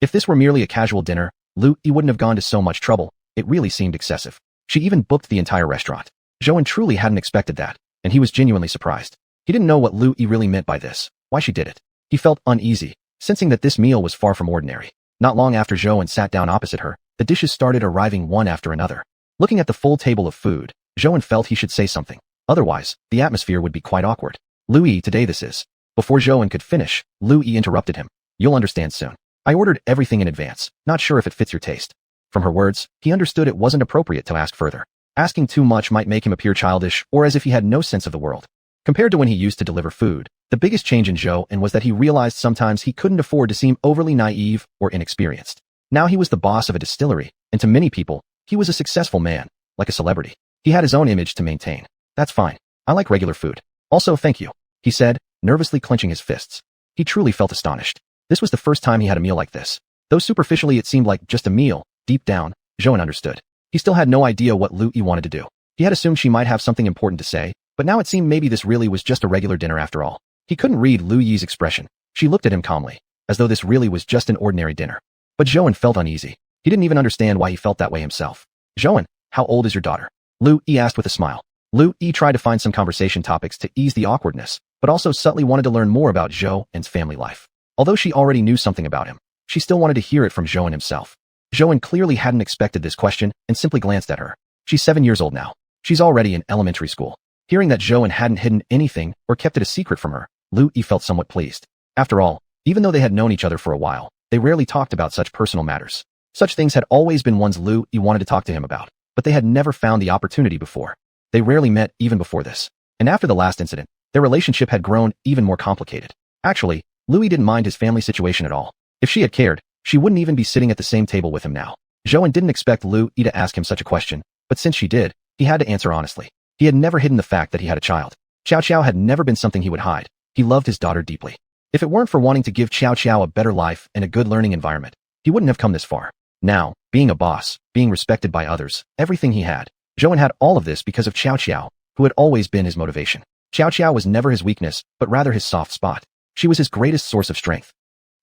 If this were merely a casual dinner, Lu Yi wouldn't have gone to so much trouble. It really seemed excessive. She even booked the entire restaurant. Zhou An truly hadn't expected that, and he was genuinely surprised. He didn't know what Lu Yi really meant by this, why she did it. He felt uneasy, sensing that this meal was far from ordinary. Not long after Zhou An sat down opposite her, the dishes started arriving one after another. Looking at the full table of food, Zhou An felt he should say something. Otherwise, the atmosphere would be quite awkward. Lu Yi, today this is. Before Zhou An could finish, Lu Yi interrupted him. You'll understand soon. I ordered everything in advance, not sure if it fits your taste. From her words, he understood it wasn't appropriate to ask further. Asking too much might make him appear childish or as if he had no sense of the world. Compared to when he used to deliver food, the biggest change in Zhou An was that he realized sometimes he couldn't afford to seem overly naive or inexperienced. Now he was the boss of a distillery, and to many people, he was a successful man, like a celebrity. He had his own image to maintain. That's fine. I like regular food. Also, thank you, he said, nervously clenching his fists. He truly felt astonished. This was the first time he had a meal like this. Though superficially it seemed like just a meal, deep down, Zhou An understood. He still had no idea what Lu Yi wanted to do. He had assumed she might have something important to say, but now it seemed maybe this really was just a regular dinner after all. He couldn't read Lu Yi's expression. She looked at him calmly, as though this really was just an ordinary dinner. But Zhou An felt uneasy. He didn't even understand why he felt that way himself. Zhou An, how old is your daughter? Lu Yi asked with a smile. Lu Yi tried to find some conversation topics to ease the awkwardness, but also subtly wanted to learn more about Zhou An's family life. Although she already knew something about him, she still wanted to hear it from Zhou An himself. Zhou An clearly hadn't expected this question and simply glanced at her. She's 7 years old now. She's already in elementary school. Hearing that Zhou An hadn't hidden anything or kept it a secret from her, Lu Yi felt somewhat pleased. After all, even though they had known each other for a while, they rarely talked about such personal matters. Such things had always been ones Lu Yi wanted to talk to him about, but they had never found the opportunity before. They rarely met even before this. And after the last incident, their relationship had grown even more complicated. Actually, Lu Yi didn't mind his family situation at all. If she had cared, she wouldn't even be sitting at the same table with him now. Zhou An didn't expect Lu Yi to ask him such a question, but since she did, he had to answer honestly. He had never hidden the fact that he had a child. Xiao had never been something he would hide. He loved his daughter deeply. If it weren't for wanting to give Xiao a better life and a good learning environment, he wouldn't have come this far. Now, being a boss, being respected by others, everything he had, Zhou An had all of this because of Xiao, who had always been his motivation. Xiao was never his weakness, but rather his soft spot. She was his greatest source of strength.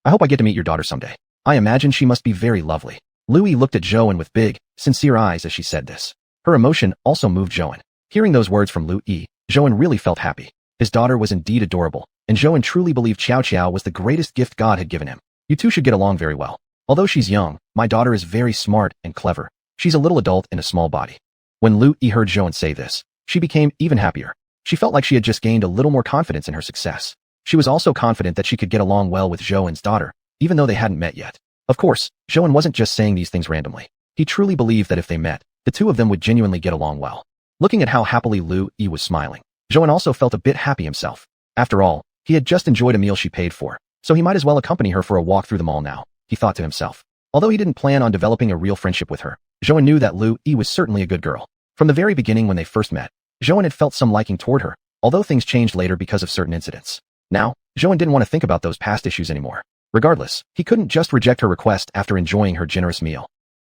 I hope I get to meet your daughter someday. I imagine she must be very lovely. Louis looked at Joan with big, sincere eyes as she said this. Her emotion also moved Joan. Hearing those words from Louis, Joan really felt happy. His daughter was indeed adorable, and Joan truly believed Xiao was the greatest gift God had given him. You two should get along very well. Although she's young, my daughter is very smart and clever. She's a little adult in a small body. When Louis heard Joan say this, she became even happier. She felt like she had just gained a little more confidence in her success. She was also confident that she could get along well with Joan's daughter, even though they hadn't met yet. Of course, Joan wasn't just saying these things randomly. He truly believed that if they met, the two of them would genuinely get along well. Looking at how happily Louis was smiling, Joan also felt a bit happy himself. After all, he had just enjoyed a meal she paid for, so he might as well accompany her for a walk through the mall now, he thought to himself. Although he didn't plan on developing a real friendship with her, Joan knew that Louis was certainly a good girl. From the very beginning when they first met, Joan had felt some liking toward her, although things changed later because of certain incidents. Now, Joan didn't want to think about those past issues anymore. Regardless, he couldn't just reject her request after enjoying her generous meal.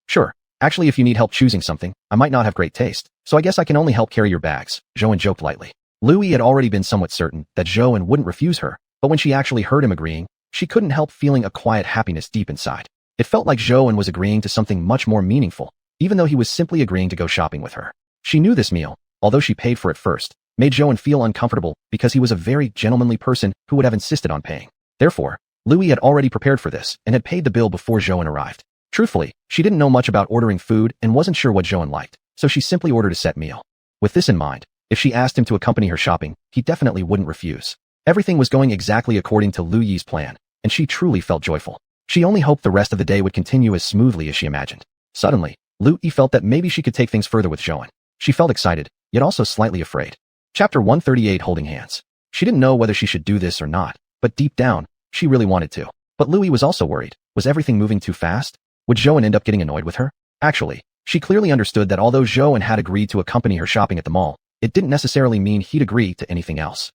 Sure, actually if you need help choosing something, I might not have great taste, so I guess I can only help carry your bags, Joan joked lightly. Louis had already been somewhat certain that Joan wouldn't refuse her, but when she actually heard him agreeing, she couldn't help feeling a quiet happiness deep inside. It felt like Joan was agreeing to something much more meaningful, even though he was simply agreeing to go shopping with her. She knew this meal, although she paid for it first, made Joan feel uncomfortable because he was a very gentlemanly person who would have insisted on paying. Therefore, Louis had already prepared for this and had paid the bill before Joan arrived. Truthfully, she didn't know much about ordering food and wasn't sure what Joan liked, so she simply ordered a set meal. With this in mind, if she asked him to accompany her shopping, he definitely wouldn't refuse. Everything was going exactly according to Louis's plan, and she truly felt joyful. She only hoped the rest of the day would continue as smoothly as she imagined. Suddenly, Louis felt that maybe she could take things further with Joan. She felt excited, yet also slightly afraid. Chapter 138 Holding Hands. She didn't know whether she should do this or not, but deep down, she really wanted to. But Louis was also worried. Was everything moving too fast? Would Joan end up getting annoyed with her? Actually, she clearly understood that although Joan had agreed to accompany her shopping at the mall, it didn't necessarily mean he'd agree to anything else.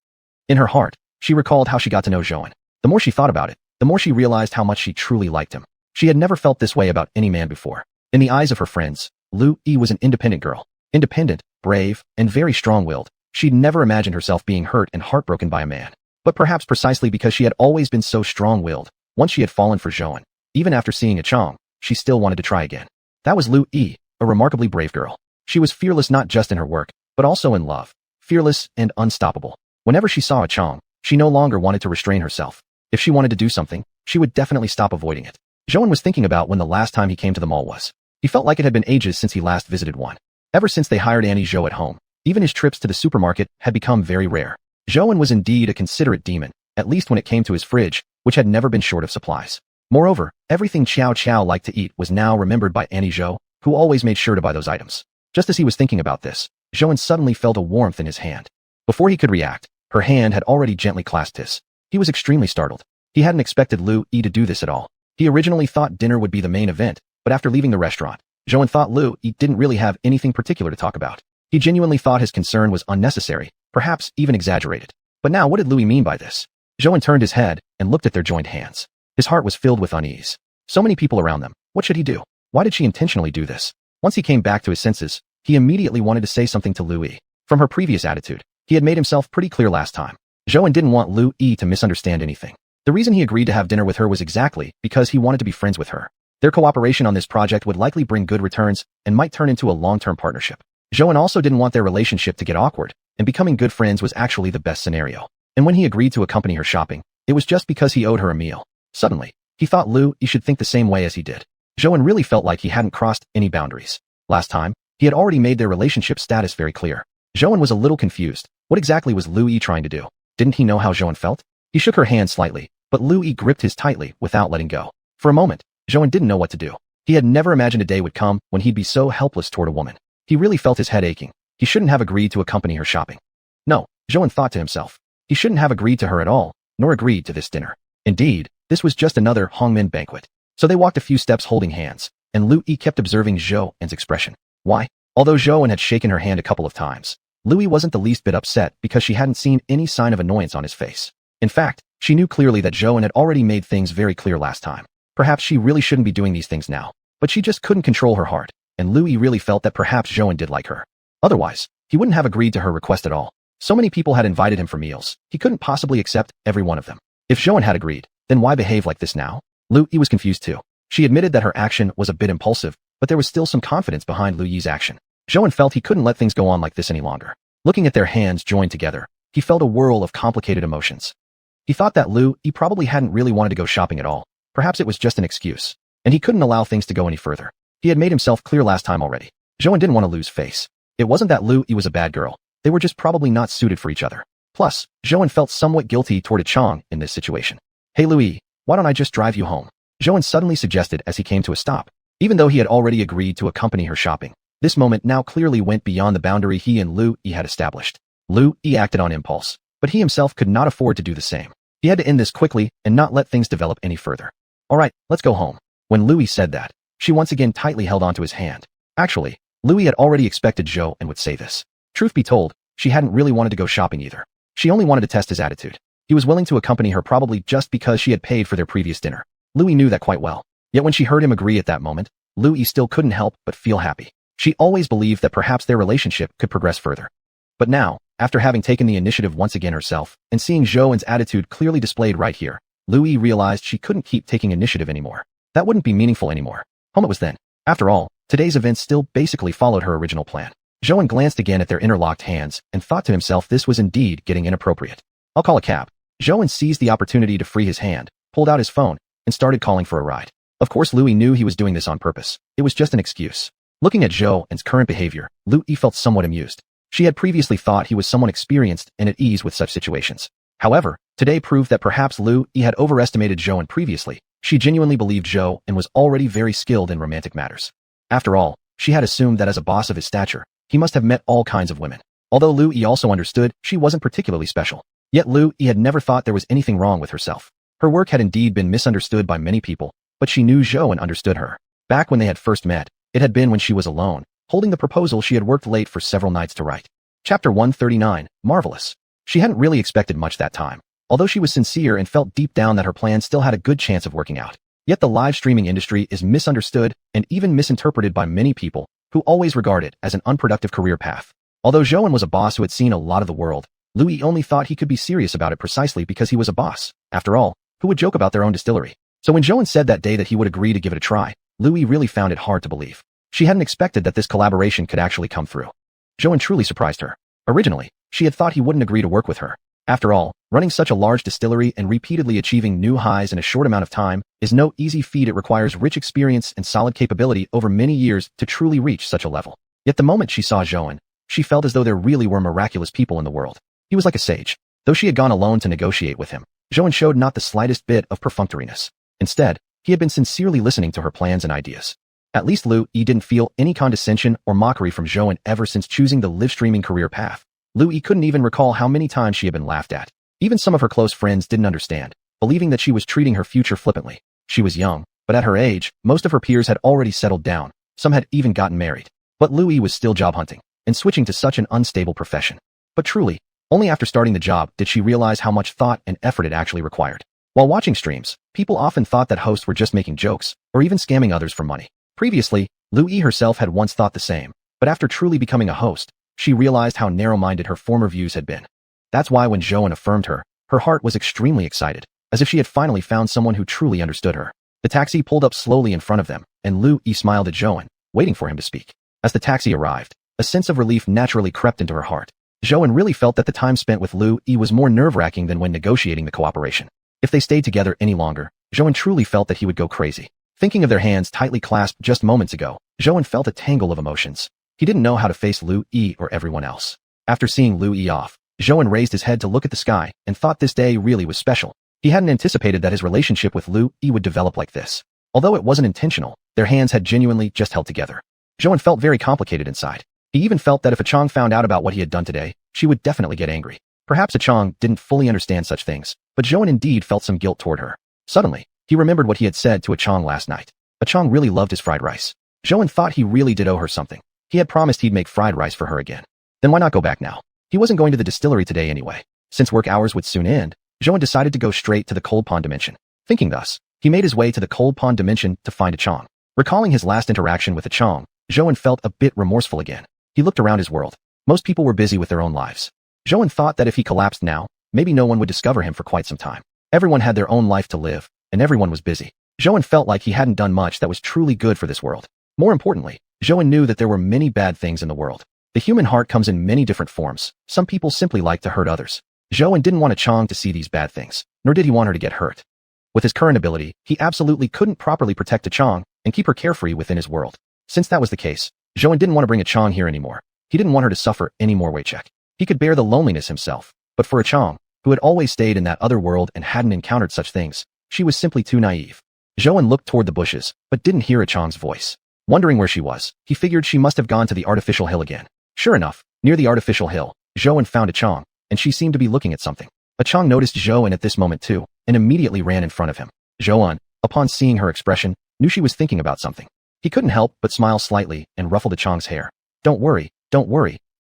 In her heart, she recalled how she got to know Joan. The more she thought about it, the more she realized how much she truly liked him. She had never felt this way about any man before. In the eyes of her friends, Louis was an independent girl. Independent, brave, and very strong-willed. She'd never imagined herself being hurt and heartbroken by a man. But perhaps precisely because she had always been so strong-willed, once she had fallen for Joan, even after seeing a Chong, she still wanted to try again. That was Louis, a remarkably brave girl. She was fearless not just in her work, but also in love. Fearless and unstoppable. Whenever she saw a Chong, she no longer wanted to restrain herself. If she wanted to do something, she would definitely stop avoiding it. Joan was thinking about when the last time he came to the mall was. He felt like it had been ages since he last visited one. Ever since they hired Annie Zhou at home, even his trips to the supermarket had become very rare. Joan was indeed a considerate demon, at least when it came to his fridge, which had never been short of supplies. Moreover, everything Xiao liked to eat was now remembered by Annie Zhou, who always made sure to buy those items. Just as he was thinking about this, Joan suddenly felt a warmth in his hand. Before he could react, her hand had already gently clasped his. He was extremely startled. He hadn't expected Louis to do this at all. He originally thought dinner would be the main event, but after leaving the restaurant, Joan thought Louis didn't really have anything particular to talk about. He genuinely thought his concern was unnecessary, perhaps even exaggerated. But now what did Louis mean by this? Joan turned his head and looked at their joined hands. His heart was filled with unease. So many people around them. What should he do? Why did she intentionally do this? Once he came back to his senses, he immediately wanted to say something to Louis. From her previous attitude, he had made himself pretty clear last time. Joan didn't want Louis to misunderstand anything. The reason he agreed to have dinner with her was exactly because he wanted to be friends with her. Their cooperation on this project would likely bring good returns and might turn into a long-term partnership. Joan also didn't want their relationship to get awkward, and becoming good friends was actually the best scenario. And when he agreed to accompany her shopping, it was just because he owed her a meal. Suddenly, he thought Louis should think the same way as he did. Joan really felt like he hadn't crossed any boundaries. Last time, he had already made their relationship status very clear. Joan was a little confused. What exactly was Louis trying to do? Didn't he know how Joan felt? He shook her hand slightly, but Louis gripped his tightly without letting go. For a moment, Joan didn't know what to do. He had never imagined a day would come when he'd be so helpless toward a woman. He really felt his head aching. He shouldn't have agreed to accompany her shopping. No, Joan thought to himself. He shouldn't have agreed to her at all, nor agreed to this dinner. Indeed, this was just another Hongmen banquet. So they walked a few steps holding hands, and Louis kept observing Joan's expression. Why? Although Joan had shaken her hand a couple of times, Louis wasn't the least bit upset because she hadn't seen any sign of annoyance on his face. In fact, she knew clearly that Joan had already made things very clear last time. Perhaps she really shouldn't be doing these things now, but she just couldn't control her heart, and Louis really felt that perhaps Joan did like her. Otherwise, he wouldn't have agreed to her request at all. So many people had invited him for meals, he couldn't possibly accept every one of them. If Joan had agreed, Then why behave like this now? Lu Yi was confused too. She admitted that her action was a bit impulsive, but there was still some confidence behind Lu Yi's action. Zhou felt he couldn't let things go on like this any longer. Looking at their hands joined together, he felt a whirl of complicated emotions. He thought that Lu Yi probably hadn't really wanted to go shopping at all. Perhaps it was just an excuse, and he couldn't allow things to go any further. He had made himself clear last time already. Zhou didn't want to lose face. It wasn't that Lu Yi was a bad girl. They were just probably not suited for each other. Plus, Zhou felt somewhat guilty toward Chang in this situation. Hey Lu Yi, why don't I just drive you home? Zhou suddenly suggested as he came to a stop. Even though he had already agreed to accompany her shopping, this moment now clearly went beyond the boundary he and Lu Yi had established. Lu Yi acted on impulse, but he himself could not afford to do the same. He had to end this quickly and not let things develop any further. Alright, let's go home. When Lu Yi said that, she once again tightly held onto his hand. Actually, Lu Yi had already expected Zhou and would say this. Truth be told, she hadn't really wanted to go shopping either. She only wanted to test his attitude. He was willing to accompany her probably just because she had paid for their previous dinner. Lu Yi knew that quite well. Yet when she heard him agree at that moment, Lu Yi still couldn't help but feel happy. She always believed that perhaps their relationship could progress further. But now, after having taken the initiative once again herself, and seeing Zhou's attitude clearly displayed right here, Lu Yi realized she couldn't keep taking initiative anymore. That wouldn't be meaningful anymore. Home it was then. After all, today's events still basically followed her original plan. Zhou glanced again at their interlocked hands and thought to himself this was indeed getting inappropriate. I'll call a cab. Zhou seized the opportunity to free his hand, pulled out his phone, and started calling for a ride. Of course Lu Yi knew he was doing this on purpose. It was just an excuse. Looking at Zhou's current behavior, Lu Yi felt somewhat amused. She had previously thought he was someone experienced and at ease with such situations. However, today proved that perhaps Lu Yi had overestimated Zhou previously. She genuinely believed Zhou and was already very skilled in romantic matters. After all, she had assumed that as a boss of his stature, he must have met all kinds of women. Although Lu Yi also understood she wasn't particularly special. Yet Lu Yi had never thought there was anything wrong with herself. Her work had indeed been misunderstood by many people, but she knew Zhou and understood her. Back when they had first met, it had been when she was alone, holding the proposal she had worked late for several nights to write. Chapter 139, Marvelous. She hadn't really expected much that time, although she was sincere and felt deep down that her plan still had a good chance of working out. Yet the live streaming industry is misunderstood and even misinterpreted by many people who always regard it as an unproductive career path. Although Zhou was a boss who had seen a lot of the world, Lu Yi only thought he could be serious about it precisely because he was a boss. After all, who would joke about their own distillery? So when Zhou said that day that he would agree to give it a try, Lu Yi really found it hard to believe. She hadn't expected that this collaboration could actually come through. Zhou truly surprised her. Originally, she had thought he wouldn't agree to work with her. After all, running such a large distillery and repeatedly achieving new highs in a short amount of time is no easy feat. It requires rich experience and solid capability over many years to truly reach such a level. Yet the moment she saw Zhou, she felt as though there really were miraculous people in the world. He was like a sage. Though she had gone alone to negotiate with him, Zhou showed not the slightest bit of perfunctoriness. Instead, he had been sincerely listening to her plans and ideas. At least Lu Yi didn't feel any condescension or mockery from Zhou ever since choosing the live streaming career path. Lu Yi couldn't even recall how many times she had been laughed at. Even some of her close friends didn't understand, believing that she was treating her future flippantly. She was young, but at her age, most of her peers had already settled down. Some had even gotten married. But Lu Yi was still job hunting and switching to such an unstable profession. But truly, only after starting the job did she realize how much thought and effort it actually required. While watching streams, people often thought that hosts were just making jokes or even scamming others for money. Previously, Lu Yi herself had once thought the same, but after truly becoming a host, she realized how narrow-minded her former views had been. That's why when Zhou affirmed her, her heart was extremely excited, as if she had finally found someone who truly understood her. The taxi pulled up slowly in front of them, and Lu Yi smiled at Zhou, waiting for him to speak. As the taxi arrived, a sense of relief naturally crept into her heart. Zhou really felt that the time spent with Lu Yi was more nerve-wracking than when negotiating the cooperation. If they stayed together any longer, Zhou truly felt that he would go crazy. Thinking of their hands tightly clasped just moments ago, Zhou felt a tangle of emotions. He didn't know how to face Lu Yi or everyone else. After seeing Lu Yi off, Zhou raised his head to look at the sky and thought this day really was special. He hadn't anticipated that his relationship with Lu Yi would develop like this. Although it wasn't intentional, their hands had genuinely just held together. Zhou felt very complicated inside. He even felt that if Chang found out about what he had done today, she would definitely get angry. Perhaps Chang didn't fully understand such things, but Zhou indeed felt some guilt toward her. Suddenly, he remembered what he had said to Chang last night. Chang really loved his fried rice. Zhou thought he really did owe her something. He had promised he'd make fried rice for her again. Then why not go back now? He wasn't going to the distillery today anyway. Since work hours would soon end, Zhou decided to go straight to the cold pond dimension. Thinking thus, he made his way to the cold pond dimension to find Chang. Recalling his last interaction with Chang, Zhou felt a bit remorseful again. He looked around his world. Most people were busy with their own lives. Zhou thought that if he collapsed now, maybe no one would discover him for quite some time. Everyone had their own life to live, and everyone was busy. Zhouan felt like he hadn't done much that was truly good for this world. More importantly, Zhouan knew that there were many bad things in the world. The human heart comes in many different forms. Some people simply like to hurt others. Zhouan didn't want Chang to see these bad things, nor did he want her to get hurt. With his current ability, he absolutely couldn't properly protect Chang and keep her carefree within his world. Since that was the case, Zhouan didn't want to bring Chang here anymore. He didn't want her to suffer any more Weichek. He could bear the loneliness himself, but for Chang, who had always stayed in that other world and hadn't encountered such things, she was simply too naive. Zhouan looked toward the bushes, but didn't hear Chang's voice. Wondering where she was, he figured she must have gone to the artificial hill again. Sure enough, near the artificial hill, Zhouan found Chang, and she seemed to be looking at something. Chang noticed Zhouan at this moment too, and immediately ran in front of him. Zhouan, upon seeing her expression, knew she was thinking about something. He couldn't help but smile slightly and ruffled Chang's hair. Don't worry,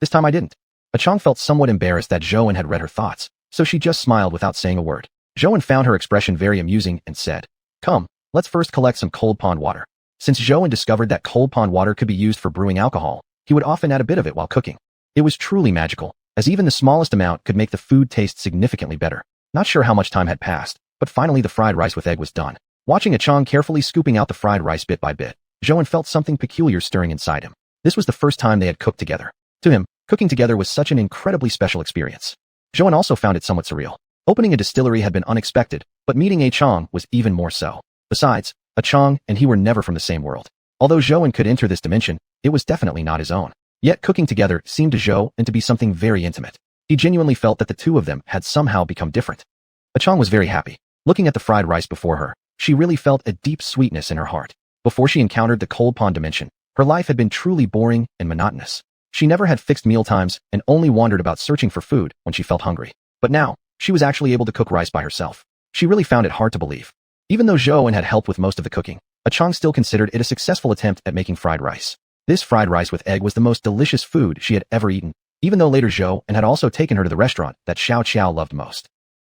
this time I didn't. Chang felt somewhat embarrassed that Zhouan had read her thoughts, so she just smiled without saying a word. Zhouan found her expression very amusing and said, "Come, let's first collect some cold pond water." Since Zhouan discovered that cold pond water could be used for brewing alcohol, he would often add a bit of it while cooking. It was truly magical, as even the smallest amount could make the food taste significantly better. Not sure how much time had passed, but finally the fried rice with egg was done. Watching Chang carefully scooping out the fried rice bit by bit, Zhouan felt something peculiar stirring inside him. This was the first time they had cooked together. To him, cooking together was such an incredibly special experience. Zhouan also found it somewhat surreal. Opening a distillery had been unexpected, but meeting Chang was even more so. Besides, Chang and he were never from the same world. Although Zhouan could enter this dimension, it was definitely not his own. Yet cooking together seemed to Zhouan to be something very intimate. He genuinely felt that the two of them had somehow become different. Chang was very happy. Looking at the fried rice before her, she really felt a deep sweetness in her heart. Before she encountered the cold pond dimension, her life had been truly boring and monotonous. She never had fixed meal times and only wandered about searching for food when she felt hungry. But now, she was actually able to cook rice by herself. She really found it hard to believe. Even though Zhouan had helped with most of the cooking, Chang still considered it a successful attempt at making fried rice. This fried rice with egg was the most delicious food she had ever eaten, even though later Zhouan had also taken her to the restaurant that Xiao loved most.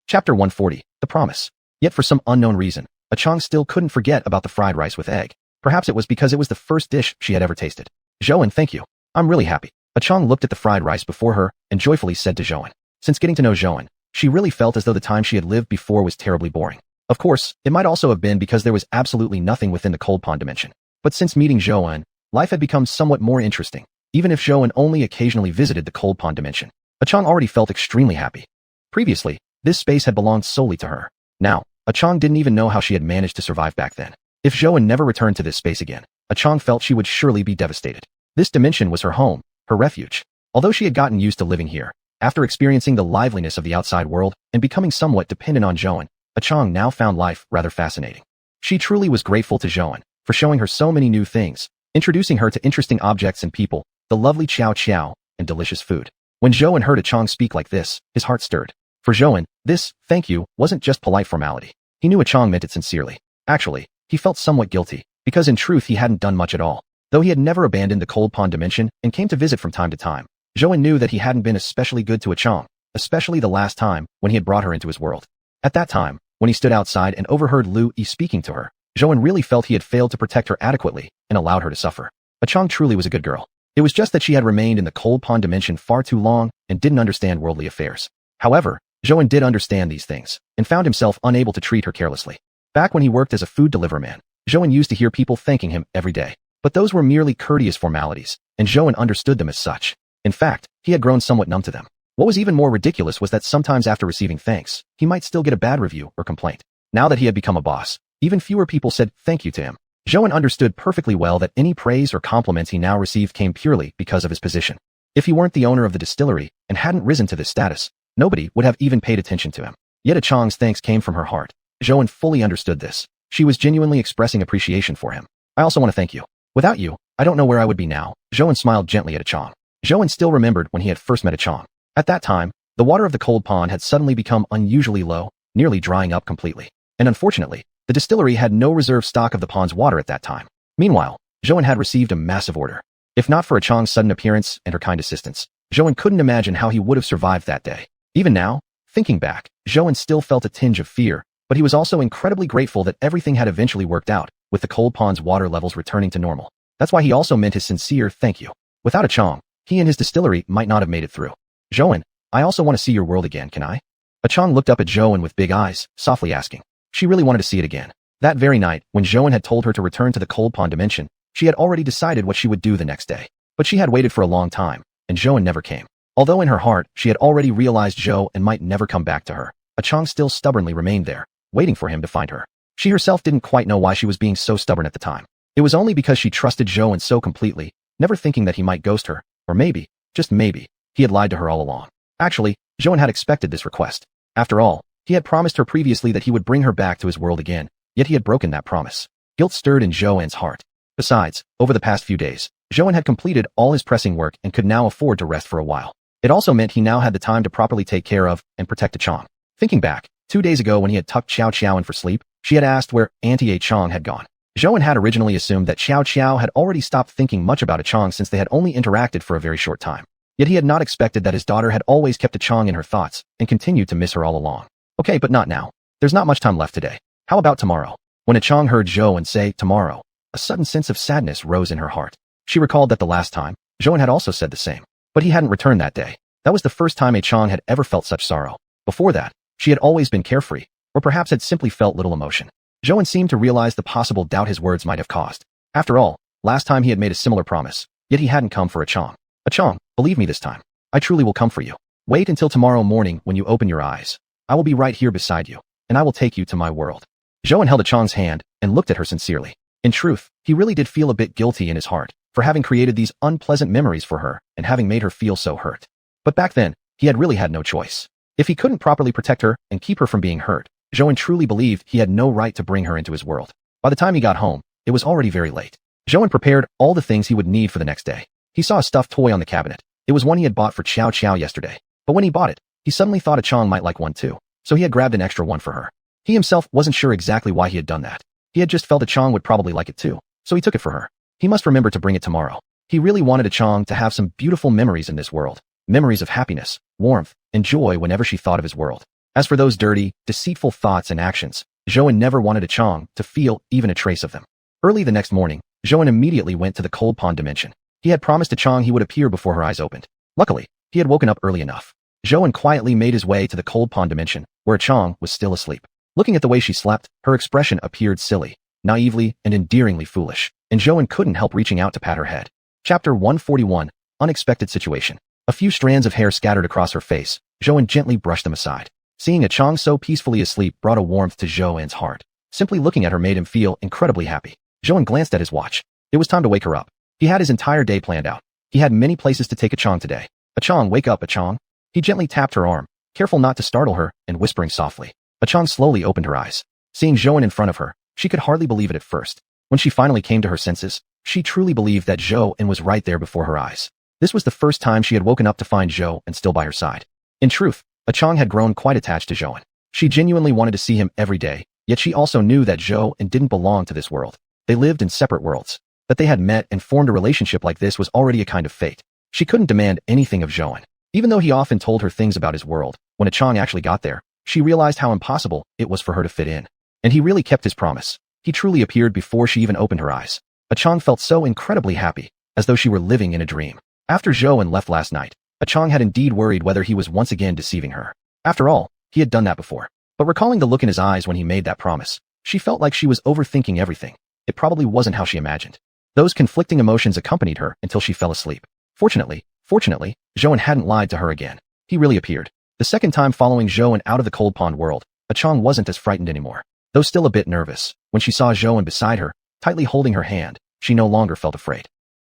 Chapter 140, The Promise. Yet for some unknown reason, Chang still couldn't forget about the fried rice with egg. Perhaps it was because it was the first dish she had ever tasted. Zhouan, thank you. I'm really happy. Chang looked at the fried rice before her and joyfully said to Zhouan. Since getting to know Zhouan, she really felt as though the time she had lived before was terribly boring. Of course, it might also have been because there was absolutely nothing within the cold pond dimension. But since meeting Zhouan, life had become somewhat more interesting, even if Zhouan only occasionally visited the cold pond dimension. Chang already felt extremely happy. Previously, this space had belonged solely to her. Now, Chang didn't even know how she had managed to survive back then. If Zhouan never returned to this space again, Chang felt she would surely be devastated. This dimension was her home, her refuge. Although she had gotten used to living here, after experiencing the liveliness of the outside world and becoming somewhat dependent on Zhouan, Chang now found life rather fascinating. She truly was grateful to Zhouan for showing her so many new things, introducing her to interesting objects and people, the lovely xiao, and delicious food. When Zhouan heard Chang speak like this, his heart stirred. For Zhouan, this thank you wasn't just polite formality. He knew Chang meant it sincerely. Actually, he felt somewhat guilty, because in truth he hadn't done much at all. Though he had never abandoned the cold pond dimension and came to visit from time to time, Zhouan knew that he hadn't been especially good to Chang, especially the last time when he had brought her into his world. At that time, when he stood outside and overheard Lu Yi speaking to her, Zhouan really felt he had failed to protect her adequately and allowed her to suffer. Chang truly was a good girl. It was just that she had remained in the cold pond dimension far too long and didn't understand worldly affairs. However, Zhouan did understand these things and found himself unable to treat her carelessly. Back when he worked as a food delivery man, Zhouan used to hear people thanking him every day. But those were merely courteous formalities, and Zhouan understood them as such. In fact, he had grown somewhat numb to them. What was even more ridiculous was that sometimes after receiving thanks, he might still get a bad review or complaint. Now that he had become a boss, even fewer people said thank you to him. Zhouan understood perfectly well that any praise or compliments he now received came purely because of his position. If he weren't the owner of the distillery and hadn't risen to this status, nobody would have even paid attention to him. Yet Chang's thanks came from her heart. Zhouan fully understood this. She was genuinely expressing appreciation for him. I also want to thank you. Without you, I don't know where I would be now. Zhouan smiled gently at Chang. Zhouan still remembered when he had first met Chang. At that time, the water of the cold pond had suddenly become unusually low, nearly drying up completely. And unfortunately, the distillery had no reserve stock of the pond's water at that time. Meanwhile, Zhouan had received a massive order. If not for Chang's sudden appearance and her kind assistance, Zhouan couldn't imagine how he would have survived that day. Even now, thinking back, Zhouan still felt a tinge of fear, but he was also incredibly grateful that everything had eventually worked out, with the cold pond's water levels returning to normal. That's why he also meant his sincere thank you. Without Chang, he and his distillery might not have made it through. Zhouan, I also want to see your world again, can I? Chang looked up at Zhou with big eyes, softly asking. She really wanted to see it again. That very night, when Zhou had told her to return to the cold pond dimension, she had already decided what she would do the next day. But she had waited for a long time, and Zhou never came. Although in her heart, she had already realized Zhou might never come back to her, Chang still stubbornly remained there, waiting for him to find her. She herself didn't quite know why she was being so stubborn at the time. It was only because she trusted Zhou so completely, never thinking that he might ghost her, or maybe, just maybe, he had lied to her all along. Actually, Zhou had expected this request. After all, he had promised her previously that he would bring her back to his world again, yet he had broken that promise. Guilt stirred in Zhou's heart. Besides, over the past few days, Zhou had completed all his pressing work and could now afford to rest for a while. It also meant he now had the time to properly take care of and protect Chang. Thinking back, 2 days ago when he had tucked xiuxian for sleep, she had asked where Auntie Chang had gone. Zhou had originally assumed that xiuxian had already stopped thinking much about Chang since they had only interacted for a very short time. Yet he had not expected that his daughter had always kept Chang in her thoughts and continued to miss her all along. Okay, but not now. There's not much time left today. How about tomorrow? When Chang heard Zhou say tomorrow, a sudden sense of sadness rose in her heart. She recalled that the last time, Zhou had also said the same. But he hadn't returned that day. That was the first time Chang had ever felt such sorrow. Before that, she had always been carefree, or perhaps had simply felt little emotion. Zhou seemed to realize the possible doubt his words might have caused. After all, last time he had made a similar promise, yet he hadn't come for Chang. Chang, believe me this time. I truly will come for you. Wait until tomorrow morning when you open your eyes. I will be right here beside you, and I will take you to my world. Zhou held Chang's hand and looked at her sincerely. In truth, he really did feel a bit guilty in his heart for having created these unpleasant memories for her and having made her feel so hurt. But back then, he had really had no choice. If he couldn't properly protect her and keep her from being hurt, Zhou truly believed he had no right to bring her into his world. By the time he got home, it was already very late. Zhou prepared all the things he would need for the next day. He saw a stuffed toy on the cabinet. It was one he had bought for xiuxian yesterday. But when he bought it, he suddenly thought Chang might like one too, so he had grabbed an extra one for her. He himself wasn't sure exactly why he had done that. He had just felt Chang would probably like it too, so he took it for her. He must remember to bring it tomorrow. He really wanted Chang to have some beautiful memories in this world. Memories of happiness, warmth, and joy whenever she thought of his world. As for those dirty, deceitful thoughts and actions, Zhou never wanted Chang to feel even a trace of them. Early the next morning, Zhou immediately went to the cold pond dimension. He had promised Chang he would appear before her eyes opened. Luckily, he had woken up early enough. Zhou quietly made his way to the cold pond dimension, where Chang was still asleep. Looking at the way she slept, her expression appeared silly, naively, and endearingly foolish, and Zhou couldn't help reaching out to pat her head. Chapter 141, Unexpected Situation. A few strands of hair scattered across her face. Zhou gently brushed them aside. Seeing Chang so peacefully asleep brought a warmth to Zhou's heart. Simply looking at her made him feel incredibly happy. Zhou glanced at his watch. It was time to wake her up. He had his entire day planned out. He had many places to take Chang today. Chang, wake up, Chang. He gently tapped her arm, careful not to startle her, and whispering softly. Chang slowly opened her eyes. Seeing Zhou in front of her, she could hardly believe it at first. When she finally came to her senses, she truly believed that Zhou was right there before her eyes. This was the first time she had woken up to find Zhou still by her side. In truth, Chang had grown quite attached to Zhou. She genuinely wanted to see him every day, yet she also knew that Zhou didn't belong to this world. They lived in separate worlds. That they had met and formed a relationship like this was already a kind of fate. She couldn't demand anything of Zhou. Even though he often told her things about his world, when Chang actually got there, she realized how impossible it was for her to fit in. And he really kept his promise. He truly appeared before she even opened her eyes. Chang felt so incredibly happy, as though she were living in a dream. After Zhou left last night, Chang had indeed worried whether he was once again deceiving her. After all, he had done that before. But recalling the look in his eyes when he made that promise, she felt like she was overthinking everything. It probably wasn't how she imagined. Those conflicting emotions accompanied her until she fell asleep. Fortunately, Zhou hadn't lied to her again. He really appeared. The second time following Zhou out of the cold pond world, Chang wasn't as frightened anymore. Though still a bit nervous, when she saw Zhou beside her, tightly holding her hand, she no longer felt afraid.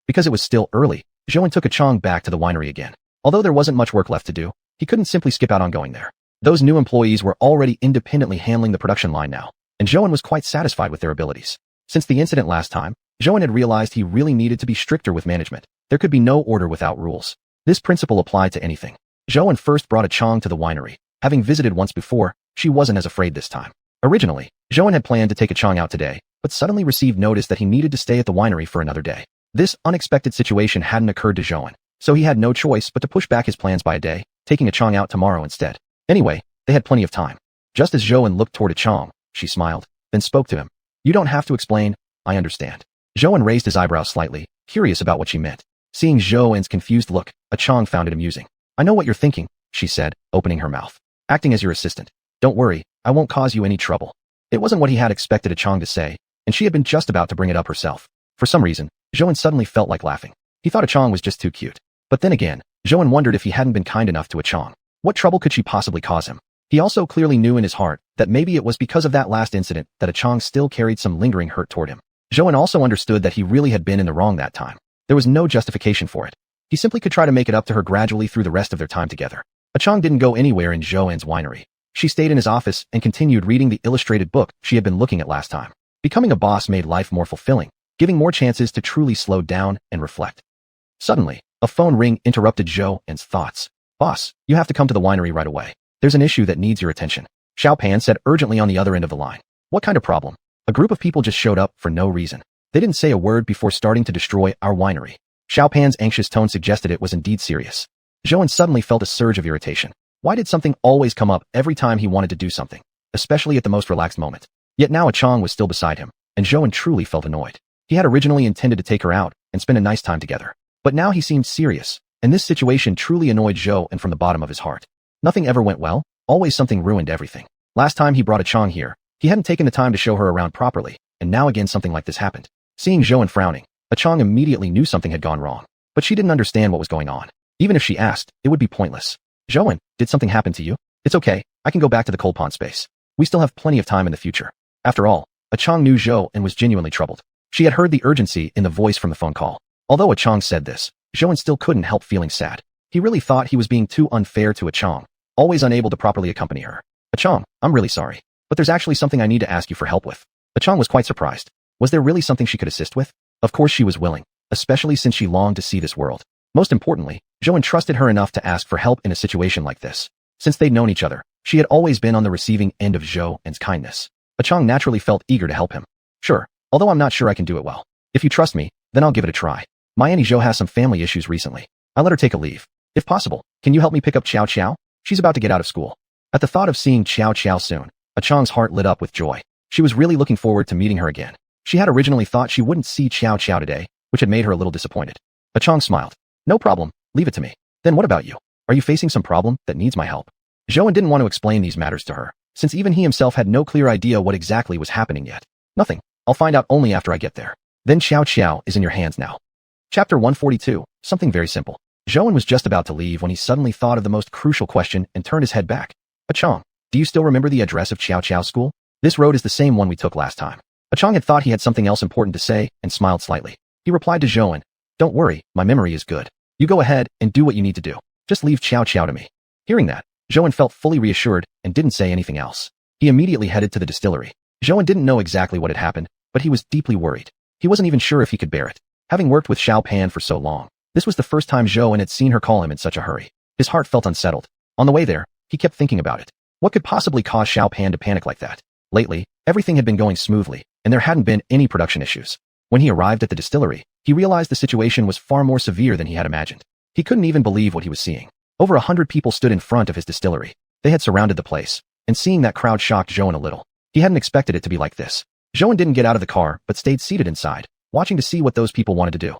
Because it was still early, Zhou took Chang back to the winery again. Although there wasn't much work left to do, he couldn't simply skip out on going there. Those new employees were already independently handling the production line now, and Zhou was quite satisfied with their abilities. Since the incident last time, Zhou had realized he really needed to be stricter with management. There could be no order without rules. This principle applied to anything. Zhou first brought Chang to the winery. Having visited once before, she wasn't as afraid this time. Originally, Zhou had planned to take Chang out today, but suddenly received notice that he needed to stay at the winery for another day. This unexpected situation hadn't occurred to Zhou, so he had no choice but to push back his plans by a day, taking Chang out tomorrow instead. Anyway, they had plenty of time. Just as Zhou looked toward Chang, she smiled, then spoke to him. You don't have to explain, I understand. Zhou raised his eyebrows slightly, curious about what she meant. Seeing Zhou's confused look, Chang found it amusing. I know what you're thinking, she said, opening her mouth. acting as your assistant. Don't worry, I won't cause you any trouble. It wasn't what he had expected a Chang to say, and she had been just about to bring it up herself. For some reason, Zhou suddenly felt like laughing. He thought a Chang was just too cute. But then again, Zhou wondered if he hadn't been kind enough to a Chang. What trouble could she possibly cause him? He also clearly knew in his heart that maybe it was because of that last incident that a Chang still carried some lingering hurt toward him. Zhou also understood that he really had been in the wrong that time. There was no justification for it. He simply could try to make it up to her gradually through the rest of their time together. A Chang didn't go anywhere in Zhou's winery. She stayed in his office and continued reading the illustrated book she had been looking at last time. Becoming a boss made life more fulfilling, giving more chances to truly slow down and reflect. Suddenly, a phone ring interrupted Zhou's thoughts. Boss, you have to come to the winery right away. There's an issue that needs your attention. Xiao Pan said urgently on the other end of the line. What kind of problem? A group of people just showed up for no reason. They didn't say a word before starting to destroy our winery. Xiao Pan's anxious tone suggested it was indeed serious. Zhou suddenly felt a surge of irritation. Why did something always come up every time he wanted to do something, especially at the most relaxed moment? Yet now a Chang was still beside him, and Zhou truly felt annoyed. He had originally intended to take her out and spend a nice time together. But now he seemed serious, and this situation truly annoyed Zhou from the bottom of his heart. Nothing ever went well, always something ruined everything. Last time he brought a Chang here, he hadn't taken the time to show her around properly, and now again something like this happened. Seeing Zhou frowning, a Chang immediately knew something had gone wrong, but she didn't understand what was going on. Even if she asked, it would be pointless. Zhou, did something happen to you? It's okay, I can go back to the cold pond space. We still have plenty of time in the future. After all, a Chang knew Zhou and was genuinely troubled. She had heard the urgency in the voice from the phone call. Although a Chang said this, Zhou still couldn't help feeling sad. He really thought he was being too unfair to a Chang, always unable to properly accompany her. A Chang, I'm really sorry, but there's actually something I need to ask you for help with. A Chang was quite surprised. Was there really something she could assist with? Of course she was willing, especially since she longed to see this world. Most importantly, Zhou trusted her enough to ask for help in a situation like this. Since they'd known each other, she had always been on the receiving end of Zhou's kindness. A Chang naturally felt eager to help him. Sure, although I'm not sure I can do it well. If you trust me, then I'll give it a try. My Auntie Zhou has some family issues recently. I let her take a leave. If possible, can you help me pick up Xiao? She's about to get out of school. At the thought of seeing Xiao soon, a Chang's heart lit up with joy. She was really looking forward to meeting her again. She had originally thought she wouldn't see Xiao today, which had made her a little disappointed. A Chang smiled. No problem, leave it to me. Then what about you? Are you facing some problem that needs my help? Zhou didn't want to explain these matters to her, since even he himself had no clear idea what exactly was happening yet. Nothing. I'll find out only after I get there. Then Xiao is in your hands now. Chapter 142, something very simple. Zhou was just about to leave when he suddenly thought of the most crucial question and turned his head back. A Chang, do you still remember the address of Xiao School? This road is the same one we took last time. A Chang had thought he had something else important to say and smiled slightly. He replied to Zhou, don't worry, my memory is good. You go ahead and do what you need to do. Just leave Xiao to me. Hearing that, Zhou felt fully reassured and didn't say anything else. He immediately headed to the distillery. Zhou didn't know exactly what had happened, but he was deeply worried. He wasn't even sure if he could bear it. Having worked with Xiao Pan for so long, this was the first time Zhou had seen her call him in such a hurry. His heart felt unsettled. On the way there, he kept thinking about it. What could possibly cause Xiao Pan to panic like that? Lately, everything had been going smoothly, and there hadn't been any production issues. When he arrived at the distillery, he realized the situation was far more severe than he had imagined. He couldn't even believe what he was seeing. Over 100 people stood in front of his distillery. They had surrounded the place, and seeing that crowd shocked Zhou a little. He hadn't expected it to be like this. Zhou didn't get out of the car but stayed seated inside, watching to see what those people wanted to do.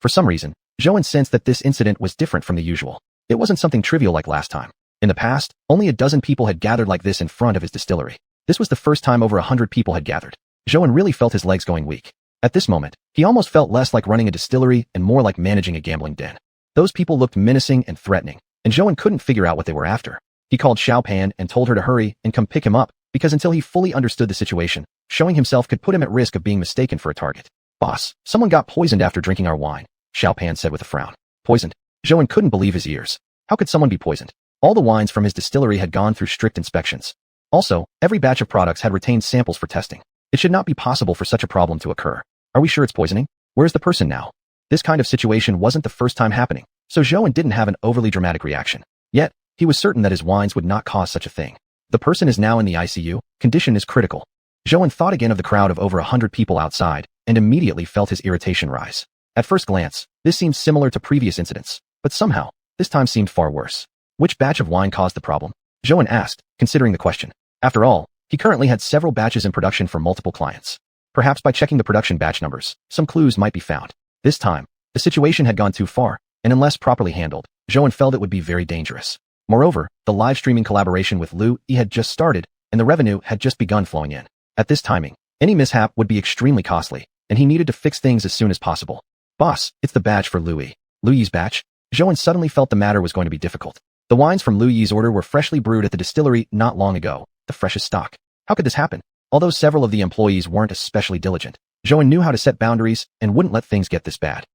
For some reason, Zhou sensed that this incident was different from the usual. It wasn't something trivial like last time. In the past, only a dozen people had gathered like this in front of his distillery. This was the first time over 100 people had gathered. Zhou really felt his legs going weak. At this moment, he almost felt less like running a distillery and more like managing a gambling den. Those people looked menacing and threatening, and Zhou couldn't figure out what they were after. He called Xiao Pan and told her to hurry and come pick him up, because until he fully understood the situation, showing himself could put him at risk of being mistaken for a target. Boss, someone got poisoned after drinking our wine, Xiao Pan said with a frown. Poisoned? Zhou couldn't believe his ears. How could someone be poisoned? All the wines from his distillery had gone through strict inspections. Also, every batch of products had retained samples for testing. It should not be possible for such a problem to occur. Are we sure it's poisoning? Where's the person now? This kind of situation wasn't the first time happening, so Zhou didn't have an overly dramatic reaction. Yet, he was certain that his wines would not cause such a thing. The person is now in the ICU, condition is critical. Zhou thought again of the crowd of over 100 people outside, and immediately felt his irritation rise. At first glance, this seemed similar to previous incidents, but somehow, this time seemed far worse. Which batch of wine caused the problem? Zhou asked, considering the question. After all, he currently had several batches in production for multiple clients. Perhaps by checking the production batch numbers, some clues might be found. This time, the situation had gone too far, and unless properly handled, Zhou felt it would be very dangerous. Moreover, the live streaming collaboration with Lu Yi had just started, and the revenue had just begun flowing in. At this timing, any mishap would be extremely costly, and he needed to fix things as soon as possible. Boss, it's the batch for Lu Yi. Lu Yi's batch? Zhou suddenly felt the matter was going to be difficult. The wines from Lu Yi's order were freshly brewed at the distillery not long ago, the freshest stock. How could this happen? Although several of the employees weren't especially diligent, Zhou knew how to set boundaries and wouldn't let things get this bad.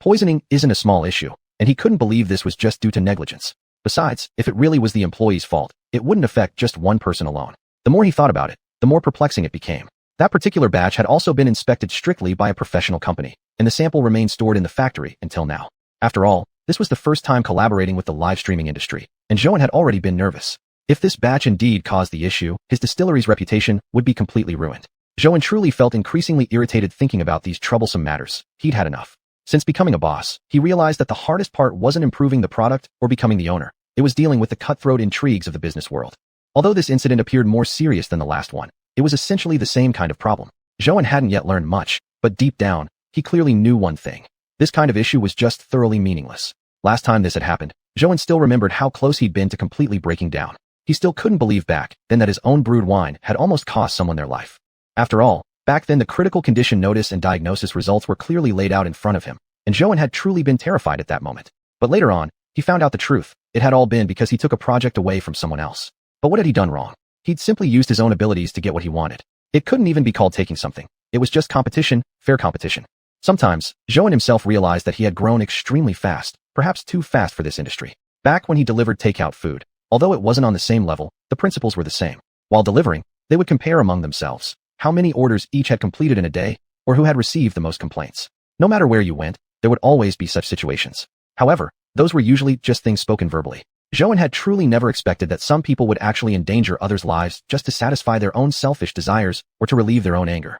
Poisoning isn't a small issue, and he couldn't believe this was just due to negligence. Besides, if it really was the employee's fault, it wouldn't affect just one person alone. The more he thought about it, the more perplexing it became. That particular batch had also been inspected strictly by a professional company, and the sample remained stored in the factory until now. After all, this was the first time collaborating with the live streaming industry, and Zhou had already been nervous. If this batch indeed caused the issue, his distillery's reputation would be completely ruined. Zhou truly felt increasingly irritated thinking about these troublesome matters. He'd had enough. Since becoming a boss, he realized that the hardest part wasn't improving the product or becoming the owner. It was dealing with the cutthroat intrigues of the business world. Although this incident appeared more serious than the last one, it was essentially the same kind of problem. Zhou hadn't yet learned much, but deep down, he clearly knew one thing. This kind of issue was just thoroughly meaningless. Last time this had happened, Zhou still remembered how close he'd been to completely breaking down. He still couldn't believe back then that his own brewed wine had almost cost someone their life. After all, back then the critical condition notice and diagnosis results were clearly laid out in front of him, and Zhou had truly been terrified at that moment. But later on, he found out the truth. It had all been because he took a project away from someone else. But what had he done wrong? He'd simply used his own abilities to get what he wanted. It couldn't even be called taking something. It was just competition, fair competition. Sometimes, Zhou himself realized that he had grown extremely fast, perhaps too fast for this industry. Back when he delivered takeout food, although it wasn't on the same level, the principles were the same. While delivering, they would compare among themselves how many orders each had completed in a day, or who had received the most complaints. No matter where you went, there would always be such situations. However, those were usually just things spoken verbally. Zhou had truly never expected that some people would actually endanger others' lives just to satisfy their own selfish desires or to relieve their own anger.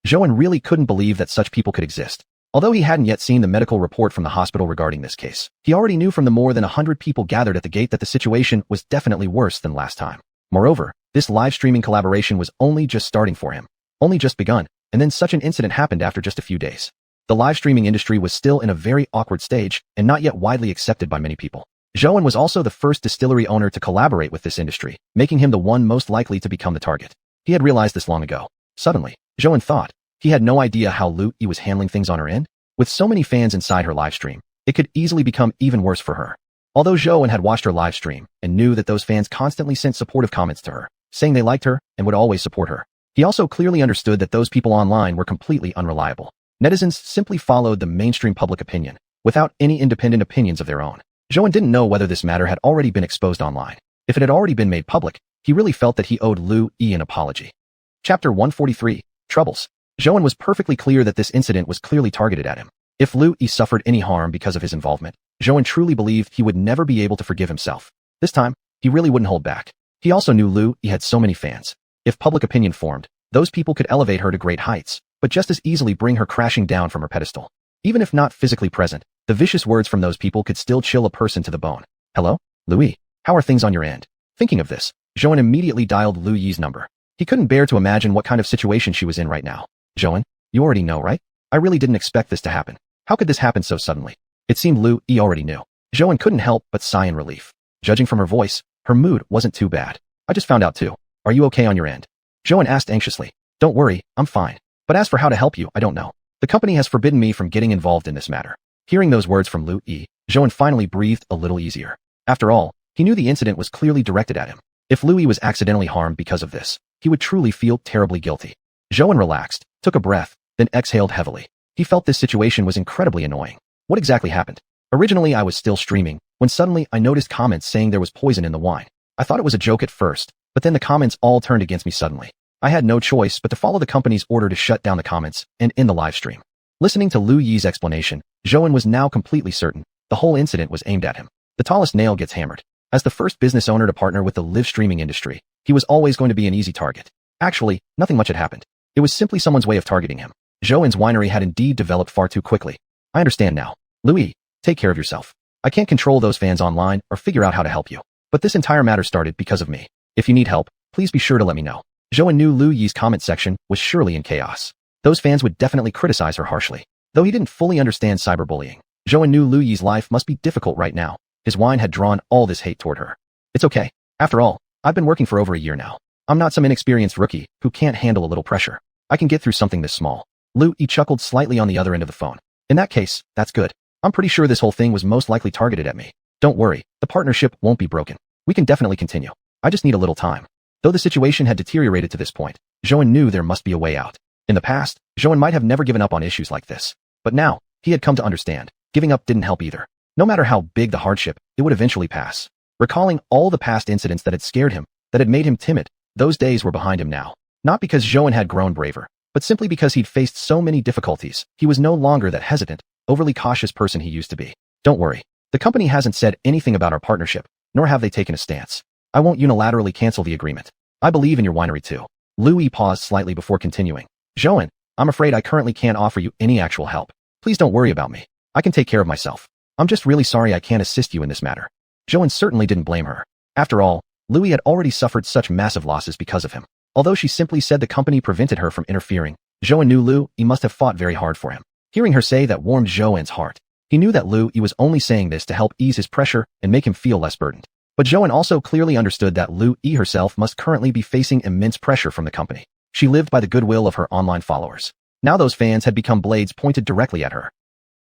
Zhou really couldn't believe that such people could exist. Although he hadn't yet seen the medical report from the hospital regarding this case, he already knew from the more than 100 people gathered at the gate that the situation was definitely worse than last time. Moreover, this live streaming collaboration was only just starting for him, only just begun, and then such an incident happened after just a few days. The live streaming industry was still in a very awkward stage and not yet widely accepted by many people. Zhou was also the first distillery owner to collaborate with this industry, making him the one most likely to become the target. He had realized this long ago. Suddenly, Zhou thought, he had no idea how Lu Yi was handling things on her end. With so many fans inside her live stream, it could easily become even worse for her. Although Zhou had watched her live stream and knew that those fans constantly sent supportive comments to her, saying they liked her and would always support her, he also clearly understood that those people online were completely unreliable. Netizens simply followed the mainstream public opinion, without any independent opinions of their own. Zhou didn't know whether this matter had already been exposed online. If it had already been made public, he really felt that he owed Lu Yi an apology. Chapter 143, Troubles. Zhou was perfectly clear that this incident was clearly targeted at him. If Lu Yi suffered any harm because of his involvement, Zhou truly believed he would never be able to forgive himself. This time, he really wouldn't hold back. He also knew Lu Yi had so many fans. If public opinion formed, those people could elevate her to great heights, but just as easily bring her crashing down from her pedestal. Even if not physically present, the vicious words from those people could still chill a person to the bone. Hello? Lu Yi, how are things on your end? Thinking of this, Zhou immediately dialed Lu Yi's number. He couldn't bear to imagine what kind of situation she was in right now. Zhou, you already know, right? I really didn't expect this to happen. How could this happen so suddenly? It seemed Lu Yi already knew. Zhou couldn't help but sigh in relief. Judging from her voice, her mood wasn't too bad. I just found out too. Are you okay on your end? Zhou asked anxiously. Don't worry, I'm fine. But as for how to help you, I don't know. The company has forbidden me from getting involved in this matter. Hearing those words from Lu Yi, Zhou finally breathed a little easier. After all, he knew the incident was clearly directed at him. If Lu Yi was accidentally harmed because of this, he would truly feel terribly guilty. Zhou relaxed, took a breath, then exhaled heavily. He felt this situation was incredibly annoying. What exactly happened? Originally I was still streaming, when suddenly I noticed comments saying there was poison in the wine. I thought it was a joke at first, but then the comments all turned against me suddenly. I had no choice but to follow the company's order to shut down the comments and end the live stream. Listening to Lu Yi's explanation, Zhou was now completely certain the whole incident was aimed at him. The tallest nail gets hammered. As the first business owner to partner with the live streaming industry, he was always going to be an easy target. Actually, nothing much had happened. It was simply someone's way of targeting him. Zhou's winery had indeed developed far too quickly. I understand now. Lu Yi, take care of yourself. I can't control those fans online or figure out how to help you. But this entire matter started because of me. If you need help, please be sure to let me know. Zhou knew Lu Yi's comment section was surely in chaos. Those fans would definitely criticize her harshly. Though he didn't fully understand cyberbullying, Zhou knew Lu Yi's life must be difficult right now. His wine had drawn all this hate toward her. It's okay. After all, I've been working for over a year now. I'm not some inexperienced rookie who can't handle a little pressure. I can get through something this small. Lu Yi chuckled slightly on the other end of the phone. In that case, that's good. I'm pretty sure this whole thing was most likely targeted at me. Don't worry, the partnership won't be broken. We can definitely continue. I just need a little time. Though the situation had deteriorated to this point, Zhou knew there must be a way out. In the past, Zhou might have never given up on issues like this. But now, he had come to understand, giving up didn't help either. No matter how big the hardship, it would eventually pass. Recalling all the past incidents that had scared him, that had made him timid, those days were behind him now. Not because Zhou had grown braver, but simply because he'd faced so many difficulties, he was no longer that hesitant, overly cautious person he used to be. Don't worry. The company hasn't said anything about our partnership, nor have they taken a stance. I won't unilaterally cancel the agreement. I believe in your winery too. Lu Yi paused slightly before continuing. Zhou, I'm afraid I currently can't offer you any actual help. Please don't worry about me. I can take care of myself. I'm just really sorry I can't assist you in this matter. Zhou certainly didn't blame her. After all, Lu Yi had already suffered such massive losses because of him. Although she simply said the company prevented her from interfering, Zhou knew Lu Yi must have fought very hard for him. Hearing her say that warmed Zhou's heart. He knew that Lu Yi was only saying this to help ease his pressure and make him feel less burdened. But Zhou also clearly understood that Lu Yi herself must currently be facing immense pressure from the company. She lived by the goodwill of her online followers. Now those fans had become blades pointed directly at her.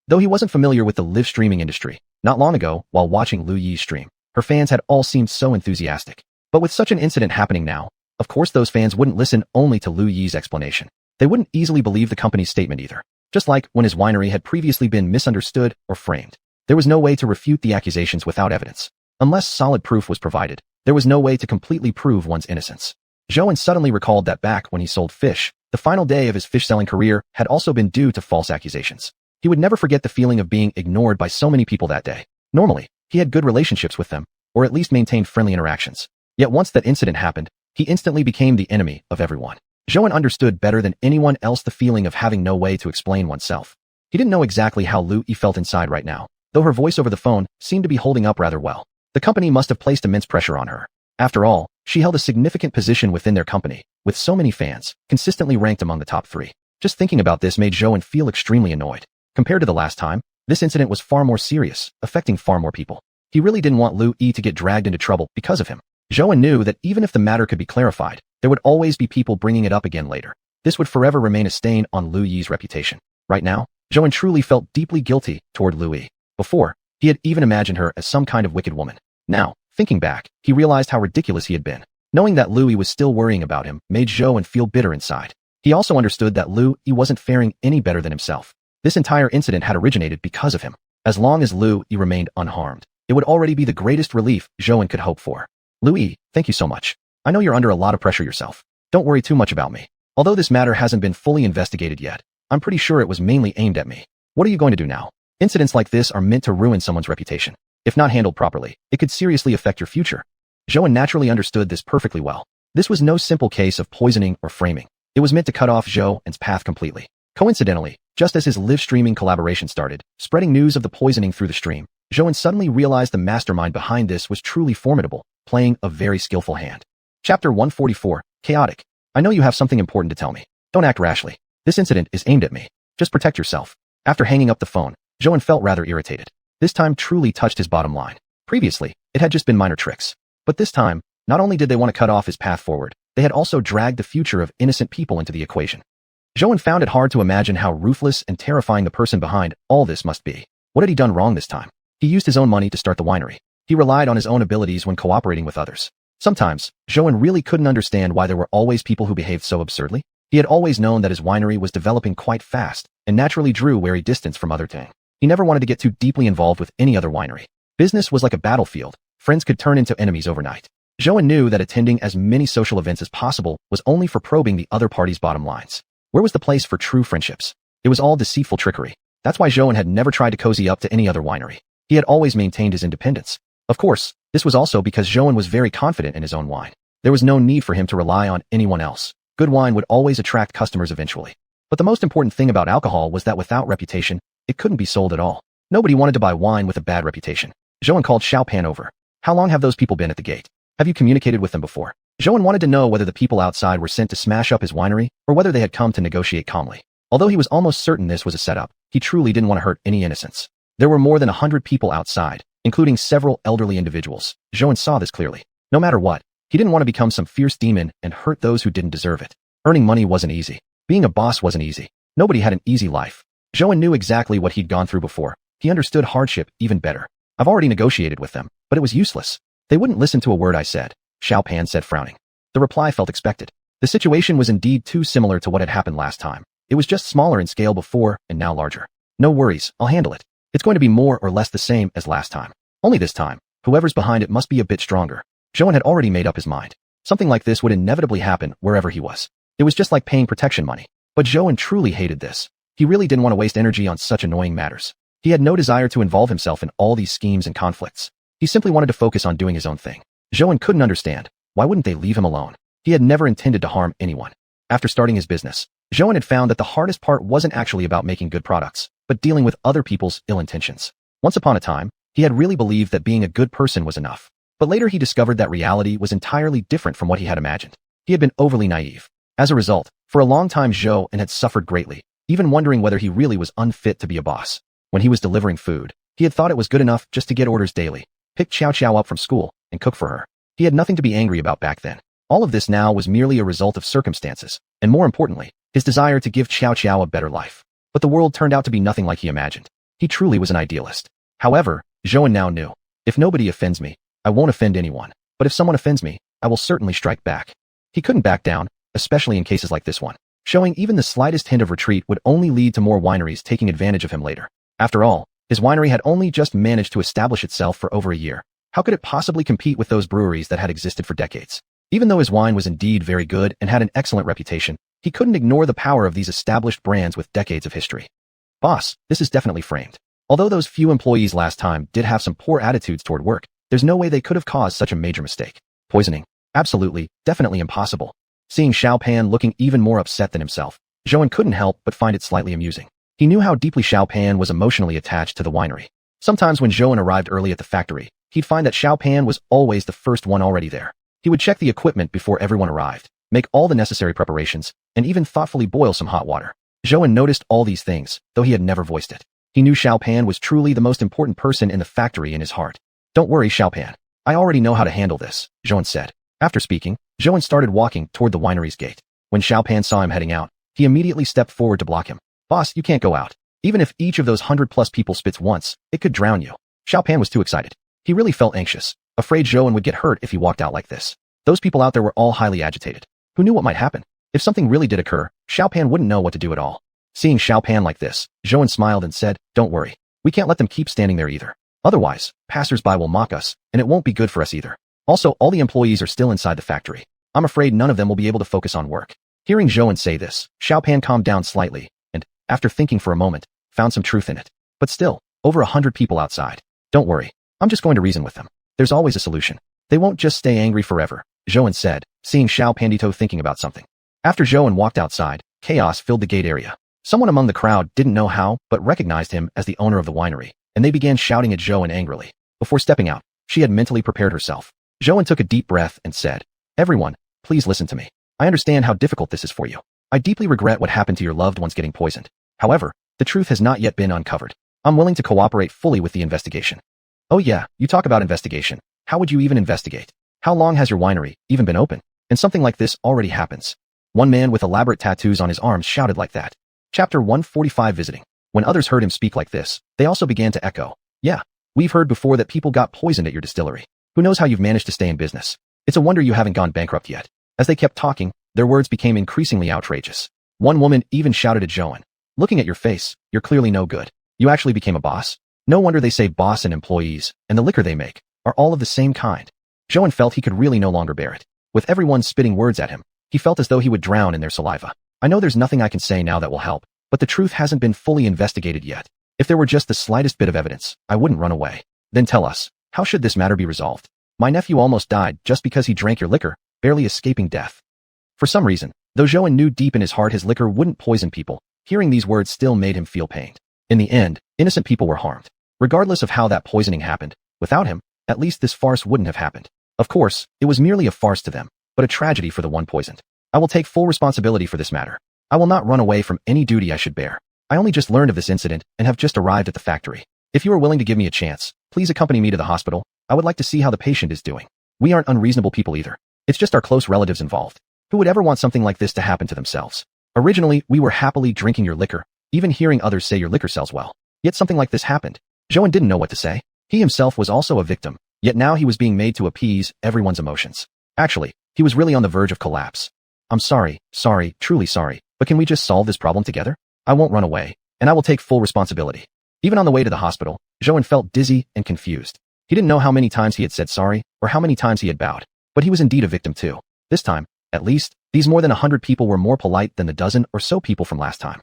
Though he wasn't familiar with the live streaming industry, not long ago, while watching Lu Yi's stream, her fans had all seemed so enthusiastic. But with such an incident happening now, of course those fans wouldn't listen only to Lu Yi's explanation. They wouldn't easily believe the company's statement either. Just like when his winery had previously been misunderstood or framed. There was no way to refute the accusations without evidence. Unless solid proof was provided, there was no way to completely prove one's innocence. Zhou suddenly recalled that back when he sold fish, the final day of his fish-selling career had also been due to false accusations. He would never forget the feeling of being ignored by so many people that day. Normally, he had good relationships with them, or at least maintained friendly interactions. Yet once that incident happened, he instantly became the enemy of everyone. Zhou understood better than anyone else the feeling of having no way to explain oneself. He didn't know exactly how Lu Yi felt inside right now, though her voice over the phone seemed to be holding up rather well. The company must have placed immense pressure on her. After all, she held a significant position within their company, with so many fans, consistently ranked among the top 3. Just thinking about this made Zhou feel extremely annoyed. Compared to the last time, this incident was far more serious, affecting far more people. He really didn't want Lu Yi to get dragged into trouble because of him. Zhou knew that even if the matter could be clarified, there would always be people bringing it up again later. This would forever remain a stain on Lu Yi's reputation. Right now, Zhou truly felt deeply guilty toward Lu Yi. Before, he had even imagined her as some kind of wicked woman. Now, thinking back, he realized how ridiculous he had been. Knowing that Lu Yi was still worrying about him made Zhou feel bitter inside. He also understood that Lu Yi wasn't faring any better than himself. This entire incident had originated because of him. As long as Lu Yi remained unharmed, it would already be the greatest relief Zhou could hope for. Lu Yi, thank you so much. I know you're under a lot of pressure yourself. Don't worry too much about me. Although this matter hasn't been fully investigated yet, I'm pretty sure it was mainly aimed at me. What are you going to do now? Incidents like this are meant to ruin someone's reputation. If not handled properly, it could seriously affect your future. Zhou naturally understood this perfectly well. This was no simple case of poisoning or framing. It was meant to cut off Zhou's path completely. Coincidentally, just as his live streaming collaboration started, spreading news of the poisoning through the stream, Zhou suddenly realized the mastermind behind this was truly formidable, playing a very skillful hand. Chapter 144, Chaotic. I know you have something important to tell me. Don't act rashly. This incident is aimed at me. Just protect yourself. After hanging up the phone, Zhou felt rather irritated. This time truly touched his bottom line. Previously, it had just been minor tricks. But this time, not only did they want to cut off his path forward, they had also dragged the future of innocent people into the equation. Zhou found it hard to imagine how ruthless and terrifying the person behind all this must be. What had he done wrong this time? He used his own money to start the winery. He relied on his own abilities when cooperating with others. Sometimes, Zhou really couldn't understand why there were always people who behaved so absurdly. He had always known that his winery was developing quite fast and naturally drew wary distance from other things. He never wanted to get too deeply involved with any other winery. Business was like a battlefield. Friends could turn into enemies overnight. Zhou knew that attending as many social events as possible was only for probing the other party's bottom lines. Where was the place for true friendships? It was all deceitful trickery. That's why Zhou had never tried to cozy up to any other winery. He had always maintained his independence. Of course, this was also because Zhou was very confident in his own wine. There was no need for him to rely on anyone else. Good wine would always attract customers eventually. But the most important thing about alcohol was that without reputation, it couldn't be sold at all. Nobody wanted to buy wine with a bad reputation. Zhou called Xiao over. How long have those people been at the gate? Have you communicated with them before? Zhou wanted to know whether the people outside were sent to smash up his winery or whether they had come to negotiate calmly. Although he was almost certain this was a setup, he truly didn't want to hurt any innocents. There were more than 100 people outside, including several elderly individuals. Zhou saw this clearly. No matter what, he didn't want to become some fierce demon and hurt those who didn't deserve it. Earning money wasn't easy. Being a boss wasn't easy. Nobody had an easy life. Zhou knew exactly what he'd gone through before. He understood hardship even better. I've already negotiated with them, but it was useless. They wouldn't listen to a word I said, Xiao Pan said, frowning. The reply felt expected. The situation was indeed too similar to what had happened last time. It was just smaller in scale before and now larger. No worries, I'll handle it. It's going to be more or less the same as last time. Only this time, whoever's behind it must be a bit stronger. Zhou had already made up his mind. Something like this would inevitably happen wherever he was. It was just like paying protection money. But Zhou truly hated this. He really didn't want to waste energy on such annoying matters. He had no desire to involve himself in all these schemes and conflicts. He simply wanted to focus on doing his own thing. Zhou couldn't understand. Why wouldn't they leave him alone? He had never intended to harm anyone. After starting his business, Zhou had found that the hardest part wasn't actually about making good products, but dealing with other people's ill intentions. Once upon a time, he had really believed that being a good person was enough. But later he discovered that reality was entirely different from what he had imagined. He had been overly naive. As a result, for a long time Zhou had suffered greatly, even wondering whether he really was unfit to be a boss. When he was delivering food, he had thought it was good enough just to get orders daily, pick Xiao up from school, and cook for her. He had nothing to be angry about back then. All of this now was merely a result of circumstances, and more importantly, his desire to give Xiao a better life. But the world turned out to be nothing like he imagined. He truly was an idealist. However, Zhou now knew, if nobody offends me, I won't offend anyone. But if someone offends me, I will certainly strike back. He couldn't back down, especially in cases like this one. Showing even the slightest hint of retreat would only lead to more wineries taking advantage of him later. After all, his winery had only just managed to establish itself for over a year. How could it possibly compete with those breweries that had existed for decades? Even though his wine was indeed very good and had an excellent reputation, he couldn't ignore the power of these established brands with decades of history. Boss, this is definitely framed. Although those few employees last time did have some poor attitudes toward work, there's no way they could have caused such a major mistake. Poisoning. Absolutely, definitely impossible. Seeing Xiao Pan looking even more upset than himself, Zhou couldn't help but find it slightly amusing. He knew how deeply Xiao Pan was emotionally attached to the winery. Sometimes when Zhou arrived early at the factory, he'd find that Xiao Pan was always the first one already there. He would check the equipment before everyone arrived, make all the necessary preparations, and even thoughtfully boil some hot water. Zhou noticed all these things, though he had never voiced it. He knew Xiao Pan was truly the most important person in the factory in his heart. Don't worry, Xiao Pan. I already know how to handle this, Zhou said. After speaking, Zhou started walking toward the winery's gate. When Xiao Pan saw him heading out, he immediately stepped forward to block him. Boss, you can't go out. Even if each of those 100+ people spits once, it could drown you. Xiao Pan was too excited. He really felt anxious, afraid Zhou would get hurt if he walked out like this. Those people out there were all highly agitated. Who knew what might happen? If something really did occur, Xiao Pan wouldn't know what to do at all. Seeing Xiao Pan like this, Zhou smiled and said, don't worry. We can't let them keep standing there either. Otherwise, passers-by will mock us, and it won't be good for us either. Also, all the employees are still inside the factory. I'm afraid none of them will be able to focus on work. Hearing Zhou say this, Xiao Pan calmed down slightly, and, after thinking for a moment, found some truth in it. But still, over 100 people outside. Don't worry. I'm just going to reason with them. There's always a solution. They won't just stay angry forever, Zhou said, seeing Xiao Pandito thinking about something. After Zhou walked outside, chaos filled the gate area. Someone among the crowd didn't know how, but recognized him as the owner of the winery, and they began shouting at Zhou angrily. Before stepping out, she had mentally prepared herself. Zhou took a deep breath and said, everyone, please listen to me. I understand how difficult this is for you. I deeply regret what happened to your loved ones getting poisoned. However, the truth has not yet been uncovered. I'm willing to cooperate fully with the investigation. Oh yeah, you talk about investigation. How would you even investigate? How long has your winery even been open? And something like this already happens. One man with elaborate tattoos on his arms shouted like that. Chapter 145 Visiting. When others heard him speak like this, they also began to echo. Yeah, we've heard before that people got poisoned at your distillery. Who knows how you've managed to stay in business? It's a wonder you haven't gone bankrupt yet. As they kept talking, their words became increasingly outrageous. One woman even shouted at Zhou, looking at your face, you're clearly no good. You actually became a boss? No wonder they say boss and employees, and the liquor they make, are all of the same kind. Zhou felt he could really no longer bear it. With everyone spitting words at him, he felt as though he would drown in their saliva. I know there's nothing I can say now that will help, but the truth hasn't been fully investigated yet. If there were just the slightest bit of evidence, I wouldn't run away. Then tell us, how should this matter be resolved? My nephew almost died just because he drank your liquor, barely escaping death. For some reason, though Zhou knew deep in his heart his liquor wouldn't poison people, hearing these words still made him feel pained. In the end, innocent people were harmed. Regardless of how that poisoning happened, without him, at least this farce wouldn't have happened. Of course, it was merely a farce to them, but a tragedy for the one poisoned. I will take full responsibility for this matter. I will not run away from any duty I should bear. I only just learned of this incident and have just arrived at the factory. If you are willing to give me a chance, Please accompany me to the hospital. I would like to see how the patient is doing. We aren't unreasonable people either. It's just our close relatives involved. Who would ever want something like this to happen to themselves? Originally, we were happily drinking your liquor, even hearing others say your liquor sells well. Yet something like this happened. Joan didn't know what to say. He himself was also a victim, yet now he was being made to appease everyone's emotions. Actually, he was really on the verge of collapse. I'm sorry, truly sorry, but can we just solve this problem together? I won't run away, and I will take full responsibility. Even on the way to the hospital, Joan felt dizzy and confused. He didn't know how many times he had said sorry, or how many times he had bowed. But he was indeed a victim too. This time, at least, these more than 100 people were more polite than the dozen or so people from last time.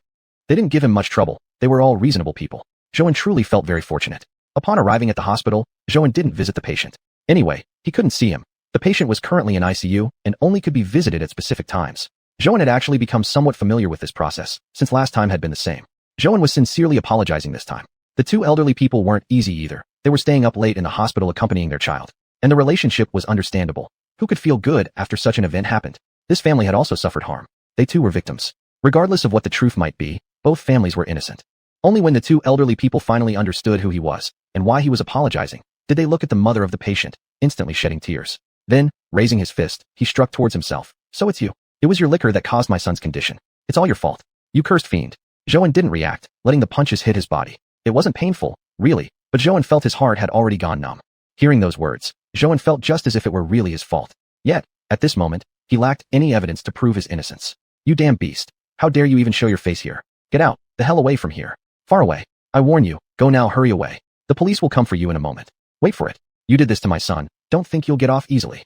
They didn't give him much trouble. They were all reasonable people. Joan truly felt very fortunate. Upon arriving at the hospital, Joan didn't visit the patient. Anyway, he couldn't see him. The patient was currently in ICU and only could be visited at specific times. Joan had actually become somewhat familiar with this process, since last time had been the same. Joan was sincerely apologizing this time. The two elderly people weren't easy either. They were staying up late in the hospital accompanying their child. And the relationship was understandable. Who could feel good after such an event happened? This family had also suffered harm. They too were victims. Regardless of what the truth might be, both families were innocent. Only when the two elderly people finally understood who he was and why he was apologizing did they look at the mother of the patient, instantly shedding tears. Then, raising his fist, he struck towards himself. So it's you. It was your liquor that caused my son's condition. It's all your fault. You cursed fiend. Joan didn't react, letting the punches hit his body. It wasn't painful, really, but Joan felt his heart had already gone numb. Hearing those words, Joan felt just as if it were really his fault. Yet, at this moment, he lacked any evidence to prove his innocence. You damn beast. How dare you even show your face here? Get out, the hell away from here. Far away. I warn you, go now, hurry away. The police will come for you in a moment. Wait for it. You did this to my son. Don't think you'll get off easily.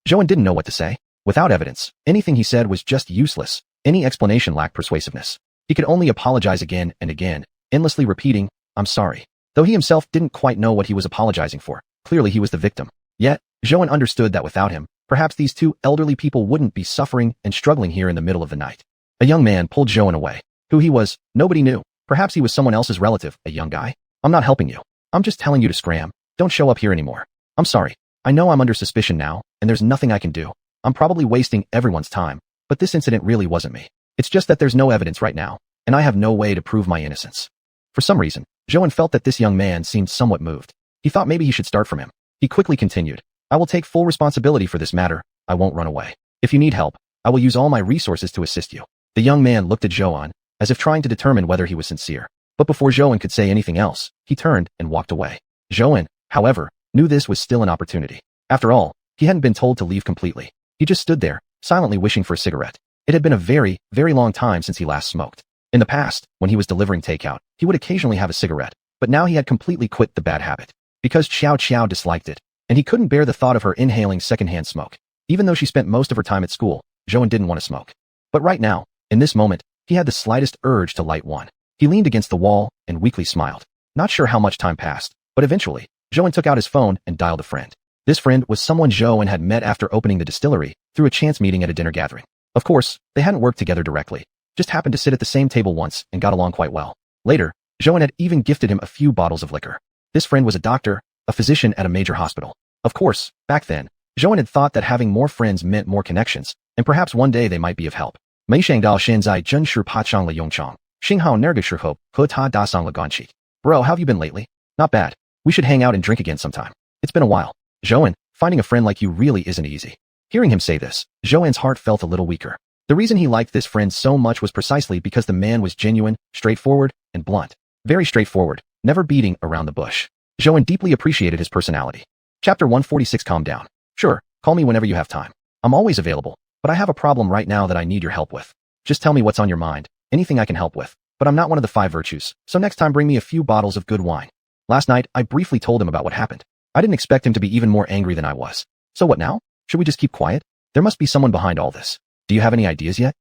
Joan didn't know what to say. Without evidence, anything he said was just useless. Any explanation lacked persuasiveness. He could only apologize again and again, endlessly repeating, I'm sorry. Though he himself didn't quite know what he was apologizing for, clearly he was the victim. Yet, Joan understood that without him, perhaps these two elderly people wouldn't be suffering and struggling here in the middle of the night. A young man pulled Joan away. Who he was, nobody knew. Perhaps he was someone else's relative, a young guy. I'm not helping you. I'm just telling you to scram. Don't show up here anymore. I'm sorry. I know I'm under suspicion now, and there's nothing I can do. I'm probably wasting everyone's time, but this incident really wasn't me. It's just that there's no evidence right now, and I have no way to prove my innocence. For some reason, Joan felt that this young man seemed somewhat moved. He thought maybe he should start from him. He quickly continued, I will take full responsibility for this matter. I won't run away. If you need help, I will use all my resources to assist you. The young man looked at Joan, as if trying to determine whether he was sincere. But before Joan could say anything else, he turned and walked away. Joan, however, knew this was still an opportunity. After all, he hadn't been told to leave completely. He just stood there, silently wishing for a cigarette. It had been a very, very long time since he last smoked. In the past, when he was delivering takeout, he would occasionally have a cigarette, but now he had completely quit the bad habit. Because Xiao disliked it, and he couldn't bear the thought of her inhaling secondhand smoke. Even though she spent most of her time at school, Joan didn't want to smoke. But right now, in this moment, he had the slightest urge to light one. He leaned against the wall and weakly smiled. Not sure how much time passed, but eventually, Joan took out his phone and dialed a friend. This friend was someone Joan had met after opening the distillery, through a chance meeting at a dinner gathering. Of course, they hadn't worked together directly, just happened to sit at the same table once and got along quite well. Later, Joan had even gifted him a few bottles of liquor. This friend was a doctor, a physician at a major hospital. Of course, back then, Joan had thought that having more friends meant more connections, and perhaps one day they might be of help. 没想到现在真是怕上了用场，幸好那个时候和他搭上了关系。Bro, how have you been lately? Not bad. We should hang out and drink again sometime. It's been a while. Joan, finding a friend like you really isn't easy. Hearing him say this, Joan's heart felt a little weaker. The reason he liked this friend so much was precisely because the man was genuine, straightforward, and blunt. Very straightforward, never beating around the bush. Joan deeply appreciated his personality. Chapter 146. Calm down. Sure, call me whenever you have time. I'm always available, but I have a problem right now that I need your help with. Just tell me what's on your mind, anything I can help with. But I'm not one of the 5 virtues, so next time bring me a few bottles of good wine. Last night, I briefly told him about what happened. I didn't expect him to be even more angry than I was. So what now? Should we just keep quiet? There must be someone behind all this. Do you have any ideas yet?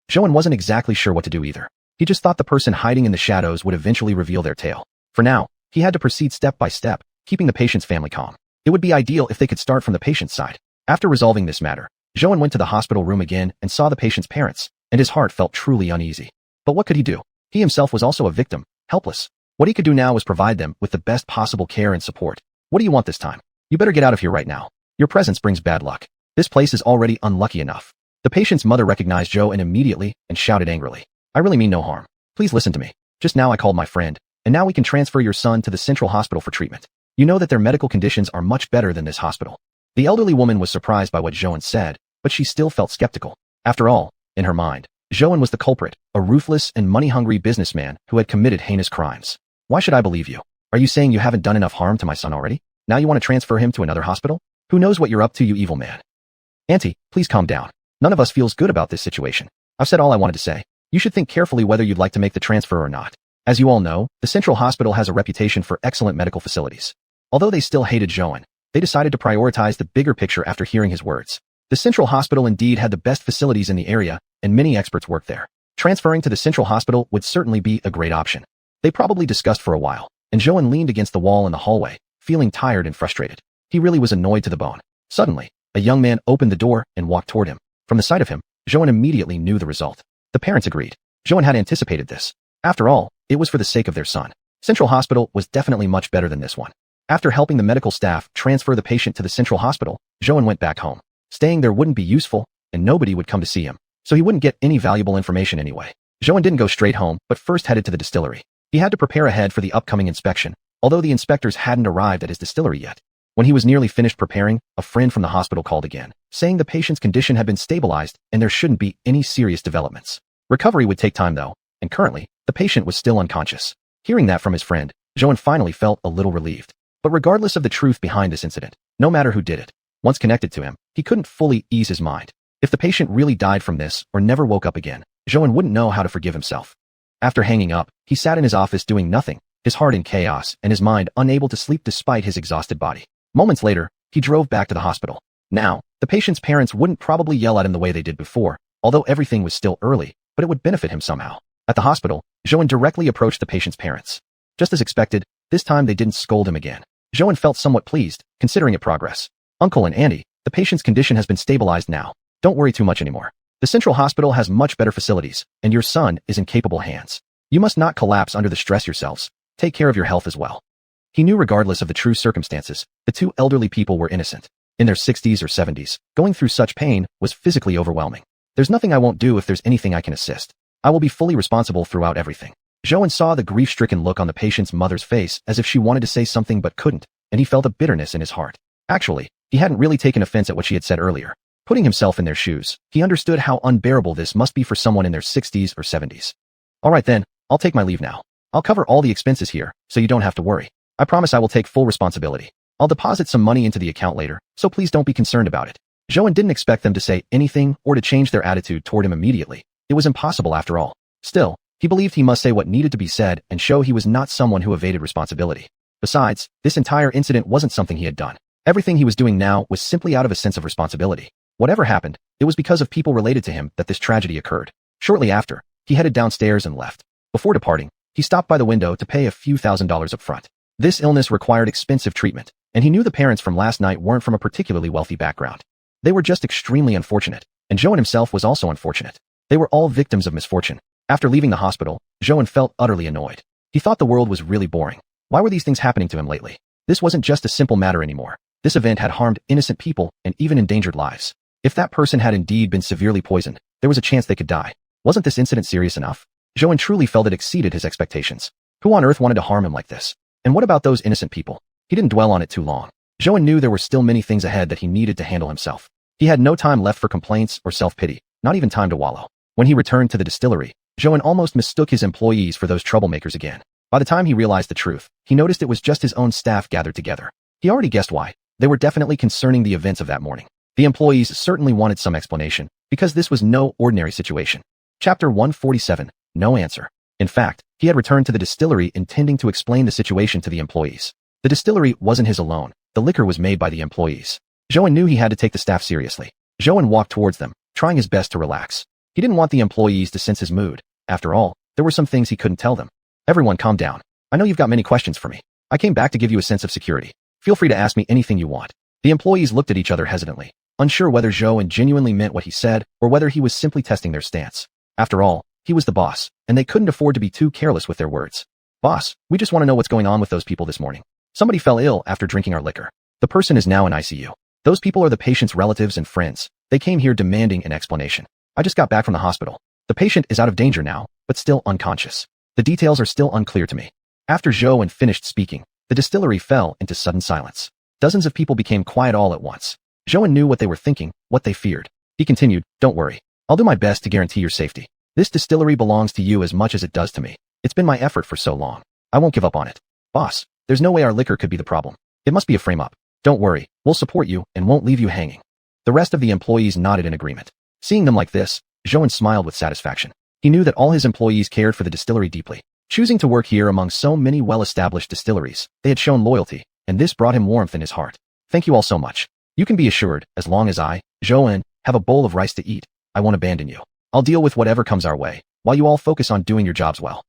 Joan wasn't exactly sure what to do either. He just thought the person hiding in the shadows would eventually reveal their tale. For now, he had to proceed step by step, keeping the patient's family calm. It would be ideal if they could start from the patient's side. After resolving this matter, Joan went to the hospital room again and saw the patient's parents, and his heart felt truly uneasy. But what could he do? He himself was also a victim, helpless. What he could do now was provide them with the best possible care and support. What do you want this time? You better get out of here right now. Your presence brings bad luck. This place is already unlucky enough. The patient's mother recognized Joan immediately and shouted angrily. I really mean no harm. Please listen to me. Just now I called my friend, and now we can transfer your son to the central hospital for treatment. You know that their medical conditions are much better than this hospital. The elderly woman was surprised by what Zhouan said, but she still felt skeptical. After all, in her mind, Zhouan was the culprit, a ruthless and money-hungry businessman who had committed heinous crimes. Why should I believe you? Are you saying you haven't done enough harm to my son already? Now you want to transfer him to another hospital? Who knows what you're up to, you evil man? Auntie, please calm down. None of us feels good about this situation. I've said all I wanted to say. You should think carefully whether you'd like to make the transfer or not. As you all know, the Central Hospital has a reputation for excellent medical facilities. Although they still hated Zhouan, they decided to prioritize the bigger picture after hearing his words. The Central Hospital indeed had the best facilities in the area, and many experts worked there. Transferring to the Central Hospital would certainly be a great option. They probably discussed for a while, and Zhouan leaned against the wall in the hallway, feeling tired and frustrated. He really was annoyed to the bone. Suddenly, a young man opened the door and walked toward him. From the sight of him, Zhouan immediately knew the result. The parents agreed. Zhouan had anticipated this. After all, it was for the sake of their son. Central Hospital was definitely much better than this one. After helping the medical staff transfer the patient to the Central Hospital, Zhouan went back home. Staying there wouldn't be useful, and nobody would come to see him, so he wouldn't get any valuable information anyway. Zhouan didn't go straight home, but first headed to the distillery. He had to prepare ahead for the upcoming inspection, although the inspectors hadn't arrived at his distillery yet. When he was nearly finished preparing, a friend from the hospital called again, saying the patient's condition had been stabilized and there shouldn't be any serious developments. Recovery would take time though, and currently, the patient was still unconscious. Hearing that from his friend, Zhouan finally felt a little relieved. But regardless of the truth behind this incident, no matter who did it, once connected to him, he couldn't fully ease his mind. If the patient really died from this or never woke up again, Zhouan wouldn't know how to forgive himself. After hanging up, he sat in his office doing nothing, his heart in chaos and his mind unable to sleep despite his exhausted body. Moments later, he drove back to the hospital. Now, the patient's parents wouldn't probably yell at him the way they did before, although everything was still early, but it would benefit him somehow. At the hospital, Zhouan directly approached the patient's parents. Just as expected, this time they didn't scold him again. Zhouan felt somewhat pleased, considering it progress. Uncle and Auntie, the patient's condition has been stabilized now. Don't worry too much anymore. The Central Hospital has much better facilities, and your son is in capable hands. You must not collapse under the stress yourselves. Take care of your health as well. He knew regardless of the true circumstances, the two elderly people were innocent. In their 60s or 70s, going through such pain was physically overwhelming. There's nothing I won't do if there's anything I can assist. I will be fully responsible throughout everything. Zhouan saw the grief-stricken look on the patient's mother's face as if she wanted to say something but couldn't, and he felt a bitterness in his heart. Actually, he hadn't really taken offense at what she had said earlier. Putting himself in their shoes, he understood how unbearable this must be for someone in their 60s or 70s. All right then, I'll take my leave now. I'll cover all the expenses here, so you don't have to worry. I promise I will take full responsibility. I'll deposit some money into the account later, so please don't be concerned about it. Zhouan didn't expect them to say anything or to change their attitude toward him immediately. It was impossible after all. Still, he believed he must say what needed to be said and show he was not someone who evaded responsibility. Besides, this entire incident wasn't something he had done. Everything he was doing now was simply out of a sense of responsibility. Whatever happened, it was because of people related to him that this tragedy occurred. Shortly after, he headed downstairs and left. Before departing, he stopped by the window to pay a few $1,000s up front. This illness required expensive treatment, and he knew the parents from last night weren't from a particularly wealthy background. They were just extremely unfortunate, and Zhouan himself was also unfortunate. They were all victims of misfortune. After leaving the hospital, Zhouan felt utterly annoyed. He thought the world was really boring. Why were these things happening to him lately? This wasn't just a simple matter anymore. This event had harmed innocent people and even endangered lives. If that person had indeed been severely poisoned, there was a chance they could die. Wasn't this incident serious enough? Zhouan truly felt it exceeded his expectations. Who on earth wanted to harm him like this? And what about those innocent people? He didn't dwell on it too long. Zhouan knew there were still many things ahead that he needed to handle himself. He had no time left for complaints or self-pity, not even time to wallow. When he returned to the distillery, Zhouan almost mistook his employees for those troublemakers again. By the time he realized the truth, he noticed it was just his own staff gathered together. He already guessed why. They were definitely concerning the events of that morning. The employees certainly wanted some explanation, because this was no ordinary situation. Chapter 147, No Answer. In fact, he had returned to the distillery intending to explain the situation to the employees. The distillery wasn't his alone. The liquor was made by the employees. Zhouan knew he had to take the staff seriously. Zhouan walked towards them, trying his best to relax. He didn't want the employees to sense his mood. After all, there were some things he couldn't tell them. Everyone calm down. I know you've got many questions for me. I came back to give you a sense of security. Feel free to ask me anything you want. The employees looked at each other hesitantly, unsure whether Zhouan genuinely meant what he said or whether he was simply testing their stance. After all, he was the boss, and they couldn't afford to be too careless with their words. Boss, we just want to know what's going on with those people this morning. Somebody fell ill after drinking our liquor. The person is now in ICU. Those people are the patient's relatives and friends. They came here demanding an explanation. I just got back from the hospital. The patient is out of danger now, but still unconscious. The details are still unclear to me. After Zhouan finished speaking, The distillery fell into sudden silence. Dozens of people became quiet all at once. Zhou knew what they were thinking, what they feared. He continued, "Don't worry. I'll do my best to guarantee your safety. This distillery belongs to you as much as it does to me. It's been my effort for so long. I won't give up on it. Boss, there's no way our liquor could be the problem. It must be a frame-up. Don't worry, we'll support you and won't leave you hanging." The rest of the employees nodded in agreement. Seeing them like this, Zhou smiled with satisfaction. He knew that all his employees cared for the distillery deeply. Choosing to work here among so many well-established distilleries, they had shown loyalty, and this brought him warmth in his heart. "Thank you all so much. You can be assured, as long as I, Zhou, have a bowl of rice to eat, I won't abandon you. I'll deal with whatever comes our way, while you all focus on doing your jobs well."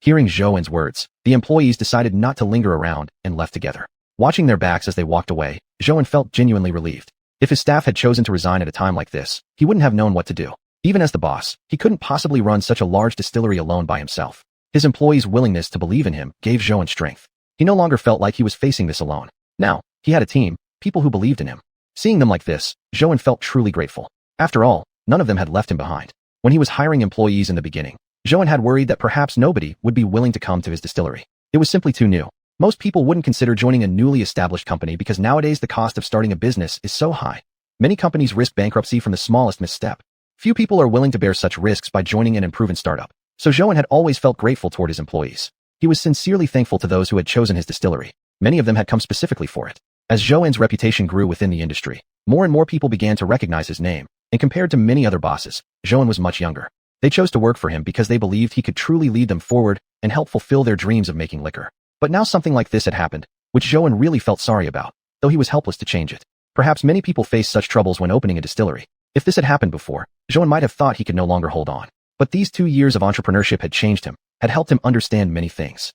Hearing Zhou's words, the employees decided not to linger around and left together. Watching their backs as they walked away, Zhou felt genuinely relieved. If his staff had chosen to resign at a time like this, he wouldn't have known what to do. Even as the boss, he couldn't possibly run such a large distillery alone by himself. His employees' willingness to believe in him gave Zhou strength. He no longer felt like he was facing this alone. Now, he had a team, people who believed in him. Seeing them like this, Zhou felt truly grateful. After all, none of them had left him behind. When he was hiring employees in the beginning, Zhou had worried that perhaps nobody would be willing to come to his distillery. It was simply too new. Most people wouldn't consider joining a newly established company because nowadays the cost of starting a business is so high. Many companies risk bankruptcy from the smallest misstep. Few people are willing to bear such risks by joining an unproven startup. So Zhou had always felt grateful toward his employees. He was sincerely thankful to those who had chosen his distillery. Many of them had come specifically for it. As Zhou's reputation grew within the industry, more and more people began to recognize his name, and compared to many other bosses, Zhou was much younger. They chose to work for him because they believed he could truly lead them forward and help fulfill their dreams of making liquor. But now something like this had happened, which Zhou really felt sorry about, though he was helpless to change it. Perhaps many people face such troubles when opening a distillery. If this had happened before, Zhou might have thought he could no longer hold on. But these 2 years of entrepreneurship had changed him, had helped him understand many things.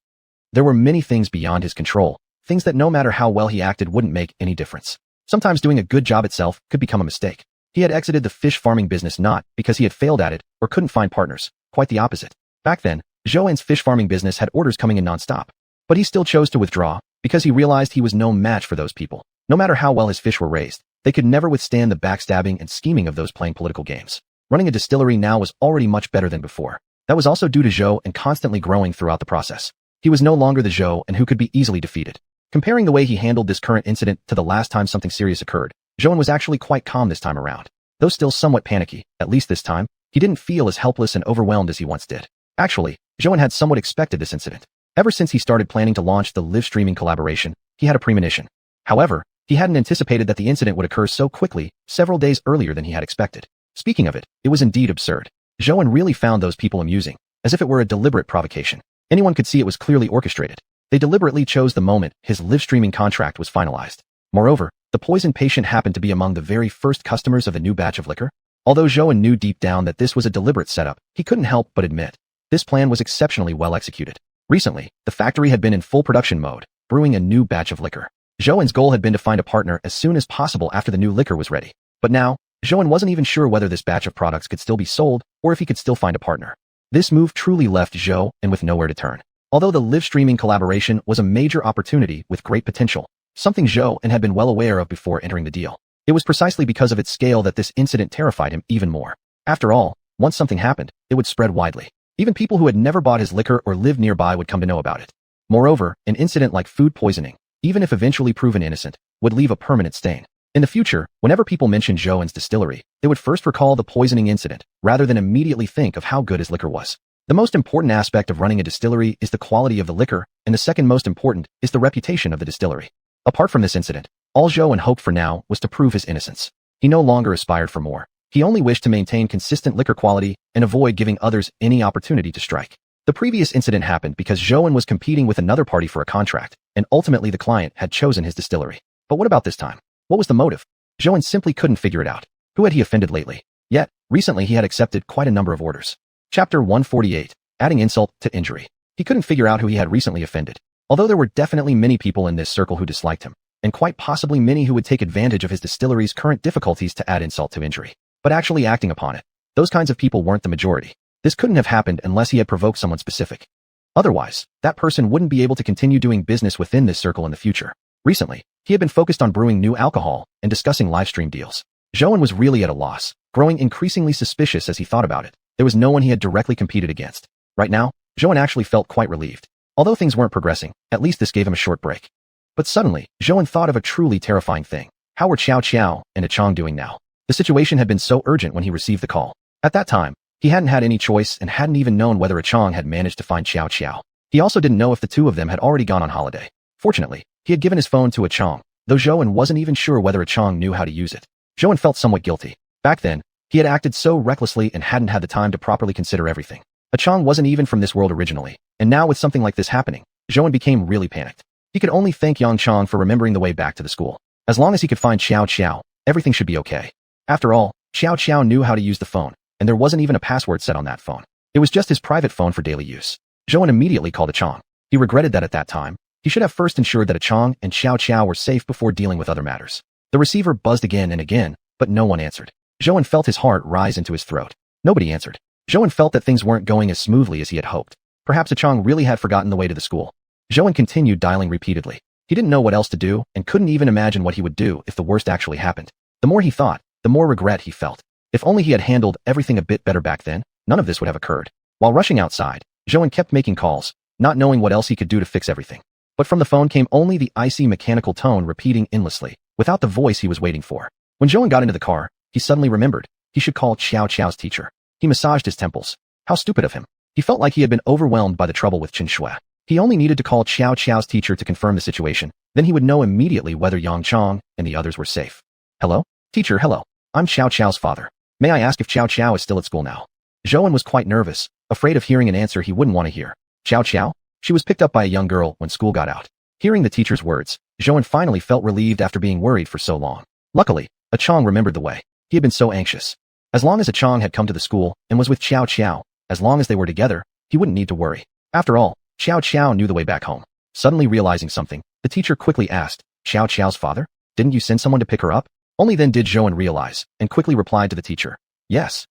There were many things beyond his control, things that no matter how well he acted wouldn't make any difference. Sometimes doing a good job itself could become a mistake. He had exited the fish farming business not because he had failed at it or couldn't find partners, quite the opposite. Back then, Zhou's fish farming business had orders coming in nonstop. But he still chose to withdraw because he realized he was no match for those people. No matter how well his fish were raised, they could never withstand the backstabbing and scheming of those playing political games. Running a distillery now was already much better than before. That was also due to Zhou and constantly growing throughout the process. He was no longer the Zhou and who could be easily defeated. Comparing the way he handled this current incident to the last time something serious occurred, Zhou was actually quite calm this time around. Though still somewhat panicky, at least this time, he didn't feel as helpless and overwhelmed as he once did. Actually, Zhou had somewhat expected this incident. Ever since he started planning to launch the live streaming collaboration, he had a premonition. However, he hadn't anticipated that the incident would occur so quickly, several days earlier than he had expected. Speaking of it, it was indeed absurd. Zhou really found those people amusing, as if it were a deliberate provocation. Anyone could see it was clearly orchestrated. They deliberately chose the moment his live streaming contract was finalized. Moreover, the poison patient happened to be among the very first customers of the new batch of liquor. Although Zhou knew deep down that this was a deliberate setup, he couldn't help but admit this plan was exceptionally well executed. Recently, the factory had been in full production mode, brewing a new batch of liquor. Zhou's goal had been to find a partner as soon as possible after the new liquor was ready. But now, Zhou wasn't even sure whether this batch of products could still be sold or if he could still find a partner. This move truly left Zhou with nowhere to turn. Although the live streaming collaboration was a major opportunity with great potential, something Zhou had been well aware of before entering the deal. It was precisely because of its scale that this incident terrified him even more. After all, once something happened, it would spread widely. Even people who had never bought his liquor or lived nearby would come to know about it. Moreover, an incident like food poisoning, even if eventually proven innocent, would leave a permanent stain. In the future, whenever people mentioned Zhou's distillery, they would first recall the poisoning incident, rather than immediately think of how good his liquor was. The most important aspect of running a distillery is the quality of the liquor, and the second most important is the reputation of the distillery. Apart from this incident, all Zhou hoped for now was to prove his innocence. He no longer aspired for more. He only wished to maintain consistent liquor quality and avoid giving others any opportunity to strike. The previous incident happened because Zhou was competing with another party for a contract, and ultimately the client had chosen his distillery. But what about this time? What was the motive? Zhou simply couldn't figure it out. Who had he offended lately? Yet, recently he had accepted quite a number of orders. Chapter 148, Adding Insult to Injury. He couldn't figure out who he had recently offended. Although there were definitely many people in this circle who disliked him, and quite possibly many who would take advantage of his distillery's current difficulties to add insult to injury. But actually acting upon it, those kinds of people weren't the majority. This couldn't have happened unless he had provoked someone specific. Otherwise, that person wouldn't be able to continue doing business within this circle in the future. Recently, he had been focused on brewing new alcohol and discussing livestream deals. Zhou was really at a loss, growing increasingly suspicious as he thought about it. There was no one he had directly competed against. Right now, Zhou actually felt quite relieved. Although things weren't progressing, at least this gave him a short break. But suddenly, Zhou thought of a truly terrifying thing. How were Xiao and Chang doing now? The situation had been so urgent when he received the call. At that time, he hadn't had any choice and hadn't even known whether Chang had managed to find Xiao. He also didn't know if the two of them had already gone on holiday. Fortunately, he had given his phone to Chang, though Zhou wasn't even sure whether Chang knew how to use it. Zhou felt somewhat guilty. Back then, he had acted so recklessly and hadn't had the time to properly consider everything. Chang wasn't even from this world originally, and now with something like this happening, Zhou became really panicked. He could only thank Yang Chang for remembering the way back to the school. As long as he could find Xiao, everything should be okay. After all, Xiao knew how to use the phone, and there wasn't even a password set on that phone. It was just his private phone for daily use. Zhou immediately called Chang. He regretted that at that time. He should have first ensured that Chang and Xiao were safe before dealing with other matters. The receiver buzzed again and again, but no one answered. Zhou felt his heart rise into his throat. Nobody answered. Zhou felt that things weren't going as smoothly as he had hoped. Perhaps Chang really had forgotten the way to the school. Zhou continued dialing repeatedly. He didn't know what else to do and couldn't even imagine what he would do if the worst actually happened. The more he thought, the more regret he felt. If only he had handled everything a bit better back then, none of this would have occurred. While rushing outside, Zhou kept making calls, not knowing what else he could do to fix everything. But from the phone came only the icy mechanical tone repeating endlessly, without the voice he was waiting for. When Zhou got into the car, he suddenly remembered. He should call Xiao's teacher. He massaged his temples. How stupid of him. He felt like he had been overwhelmed by the trouble with Chen Shui. He only needed to call Xiao's teacher to confirm the situation, then he would know immediately whether Yang Chang and the others were safe. Hello? Teacher, hello. I'm Xiao's father. May I ask if Xiao is still at school now? Zhou was quite nervous, afraid of hearing an answer he wouldn't want to hear. Xiao? She was picked up by a young girl when school got out. Hearing the teacher's words, Zhou finally felt relieved after being worried for so long. Luckily, Chang remembered the way. He had been so anxious. As long as Chang had come to the school and was with Xiao, as long as they were together, he wouldn't need to worry. After all, Xiao knew the way back home. Suddenly realizing something, the teacher quickly asked, Xiao's father? Didn't you send someone to pick her up? Only then did Zhou realize, and quickly replied to the teacher. Yes,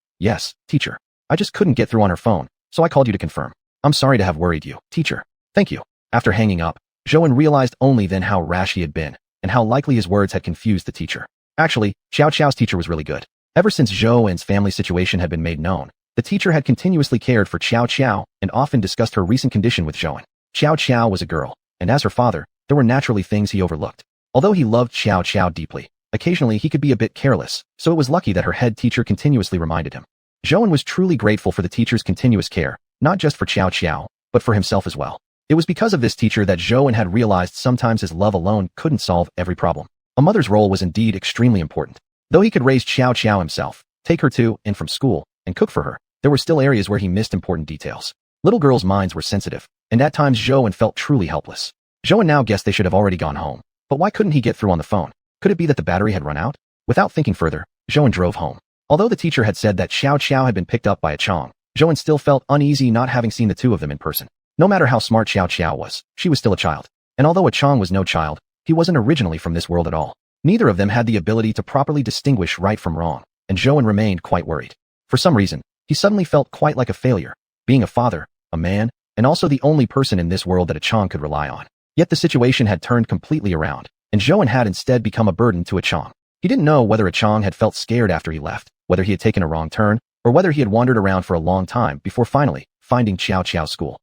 teacher. I just couldn't get through on her phone, so I called you to confirm. I'm sorry to have worried you, teacher. Thank you. After hanging up, Zhou realized only then how rash he had been, and how likely his words had confused the teacher. Actually, Xiao's teacher was really good. Ever since Zhou's family situation had been made known, the teacher had continuously cared for Xiao and often discussed her recent condition with Zhou. Xiao was a girl, and as her father, there were naturally things he overlooked. Although he loved Xiao deeply, occasionally he could be a bit careless, so it was lucky that her head teacher continuously reminded him. Zhou was truly grateful for the teacher's continuous care, not just for Xiao, but for himself as well. It was because of this teacher that Zhou had realized sometimes his love alone couldn't solve every problem. A mother's role was indeed extremely important. Though he could raise Xiao himself, take her to and from school, and cook for her, there were still areas where he missed important details. Little girls' minds were sensitive, and at times Zhou felt truly helpless. Zhou now guessed they should have already gone home. But why couldn't he get through on the phone? Could it be that the battery had run out? Without thinking further, Zhou drove home. Although the teacher had said that Xiao had been picked up by Chang, Zhou still felt uneasy not having seen the two of them in person. No matter how smart Xiao was, she was still a child. And although Chang was no child, he wasn't originally from this world at all. Neither of them had the ability to properly distinguish right from wrong, and Zhou remained quite worried. For some reason, he suddenly felt quite like a failure, being a father, a man, and also the only person in this world that Chang could rely on. Yet the situation had turned completely around, and Zhou had instead become a burden to Chang. He didn't know whether Chang had felt scared after he left, whether he had taken a wrong turn, or whether he had wandered around for a long time before finally finding Xiao's school.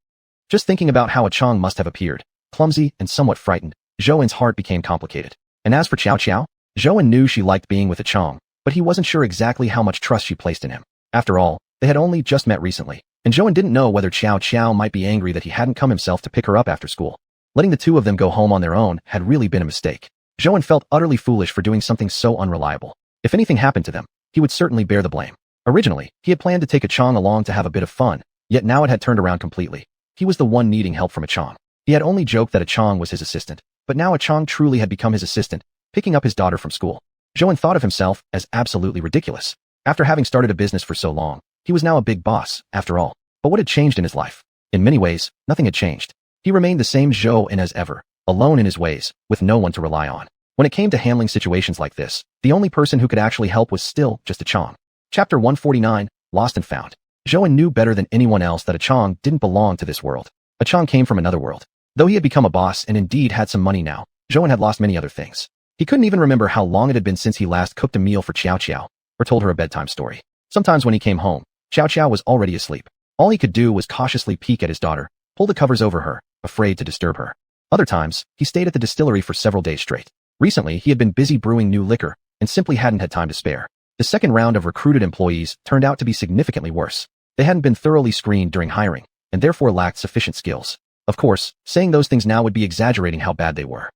Just thinking about how Chang must have appeared, clumsy and somewhat frightened, Zhou's heart became complicated. And as for Xiao, Zhou knew she liked being with Chang, but he wasn't sure exactly how much trust she placed in him. After all, they had only just met recently, and Zhou didn't know whether Xiao might be angry that he hadn't come himself to pick her up after school. Letting the two of them go home on their own had really been a mistake. Zhou felt utterly foolish for doing something so unreliable. If anything happened to them, he would certainly bear the blame. Originally, he had planned to take Chang along to have a bit of fun, yet now it had turned around completely. He was the one needing help from Chang. He had only joked that Chang was his assistant, but now Chang truly had become his assistant, picking up his daughter from school. Zhou thought of himself as absolutely ridiculous. After having started a business for so long, he was now a big boss, after all. But what had changed in his life? In many ways, nothing had changed. He remained the same Zhou as ever, alone in his ways, with no one to rely on. When it came to handling situations like this, the only person who could actually help was still just Chang. Chapter 149, Lost and Found. Zhou knew better than anyone else that Chang didn't belong to this world. Chang came from another world. Though he had become a boss and indeed had some money now, Zhou had lost many other things. He couldn't even remember how long it had been since he last cooked a meal for Xiao, or told her a bedtime story. Sometimes when he came home, Xiao was already asleep. All he could do was cautiously peek at his daughter, pull the covers over her, afraid to disturb her. Other times, he stayed at the distillery for several days straight. Recently, he had been busy brewing new liquor and simply hadn't had time to spare. The second round of recruited employees turned out to be significantly worse. They hadn't been thoroughly screened during hiring and therefore lacked sufficient skills. Of course, saying those things now would be exaggerating how bad they were.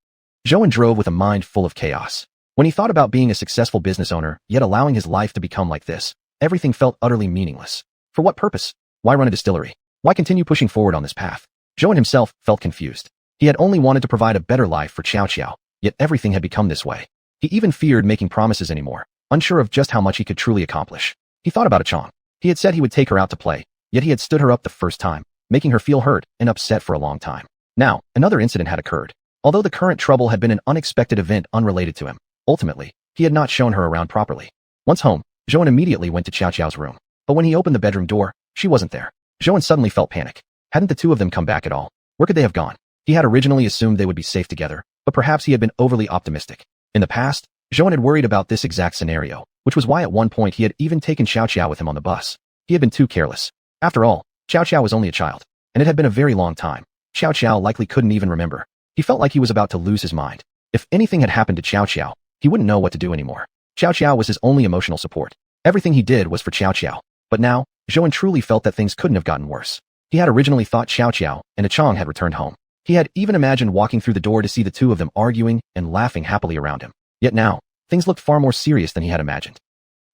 Xiuxian drove with a mind full of chaos. When he thought about being a successful business owner, yet allowing his life to become like this, everything felt utterly meaningless. For what purpose? Why run a distillery? Why continue pushing forward on this path? Xiuxian himself felt confused. He had only wanted to provide a better life for xiuxian, yet everything had become this way. He even feared making promises anymore, unsure of just how much he could truly accomplish. He thought about Chang. He had said he would take her out to play, yet he had stood her up the first time, making her feel hurt and upset for a long time. Now, another incident had occurred. Although the current trouble had been an unexpected event unrelated to him, ultimately, he had not shown her around properly. Once home, Xiuxian immediately went to xiuxian's room. But when he opened the bedroom door, she wasn't there. Xiuxian suddenly felt panic. Hadn't the two of them come back at all? Where could they have gone? He had originally assumed they would be safe together, but perhaps he had been overly optimistic. In the past, Xiuxian had worried about this exact scenario, which was why at one point he had even taken xiuxian with him on the bus. He had been too careless. After all, xiuxian was only a child, and it had been a very long time. Xiuxian likely couldn't even remember. He felt like he was about to lose his mind. If anything had happened to xiuxian, he wouldn't know what to do anymore. Xiuxian was his only emotional support. Everything he did was for xiuxian. But now, Xiuxian truly felt that things couldn't have gotten worse. He had originally thought xiuxian and Chang had returned home. He had even imagined walking through the door to see the two of them arguing and laughing happily around him. Yet now, things looked far more serious than he had imagined.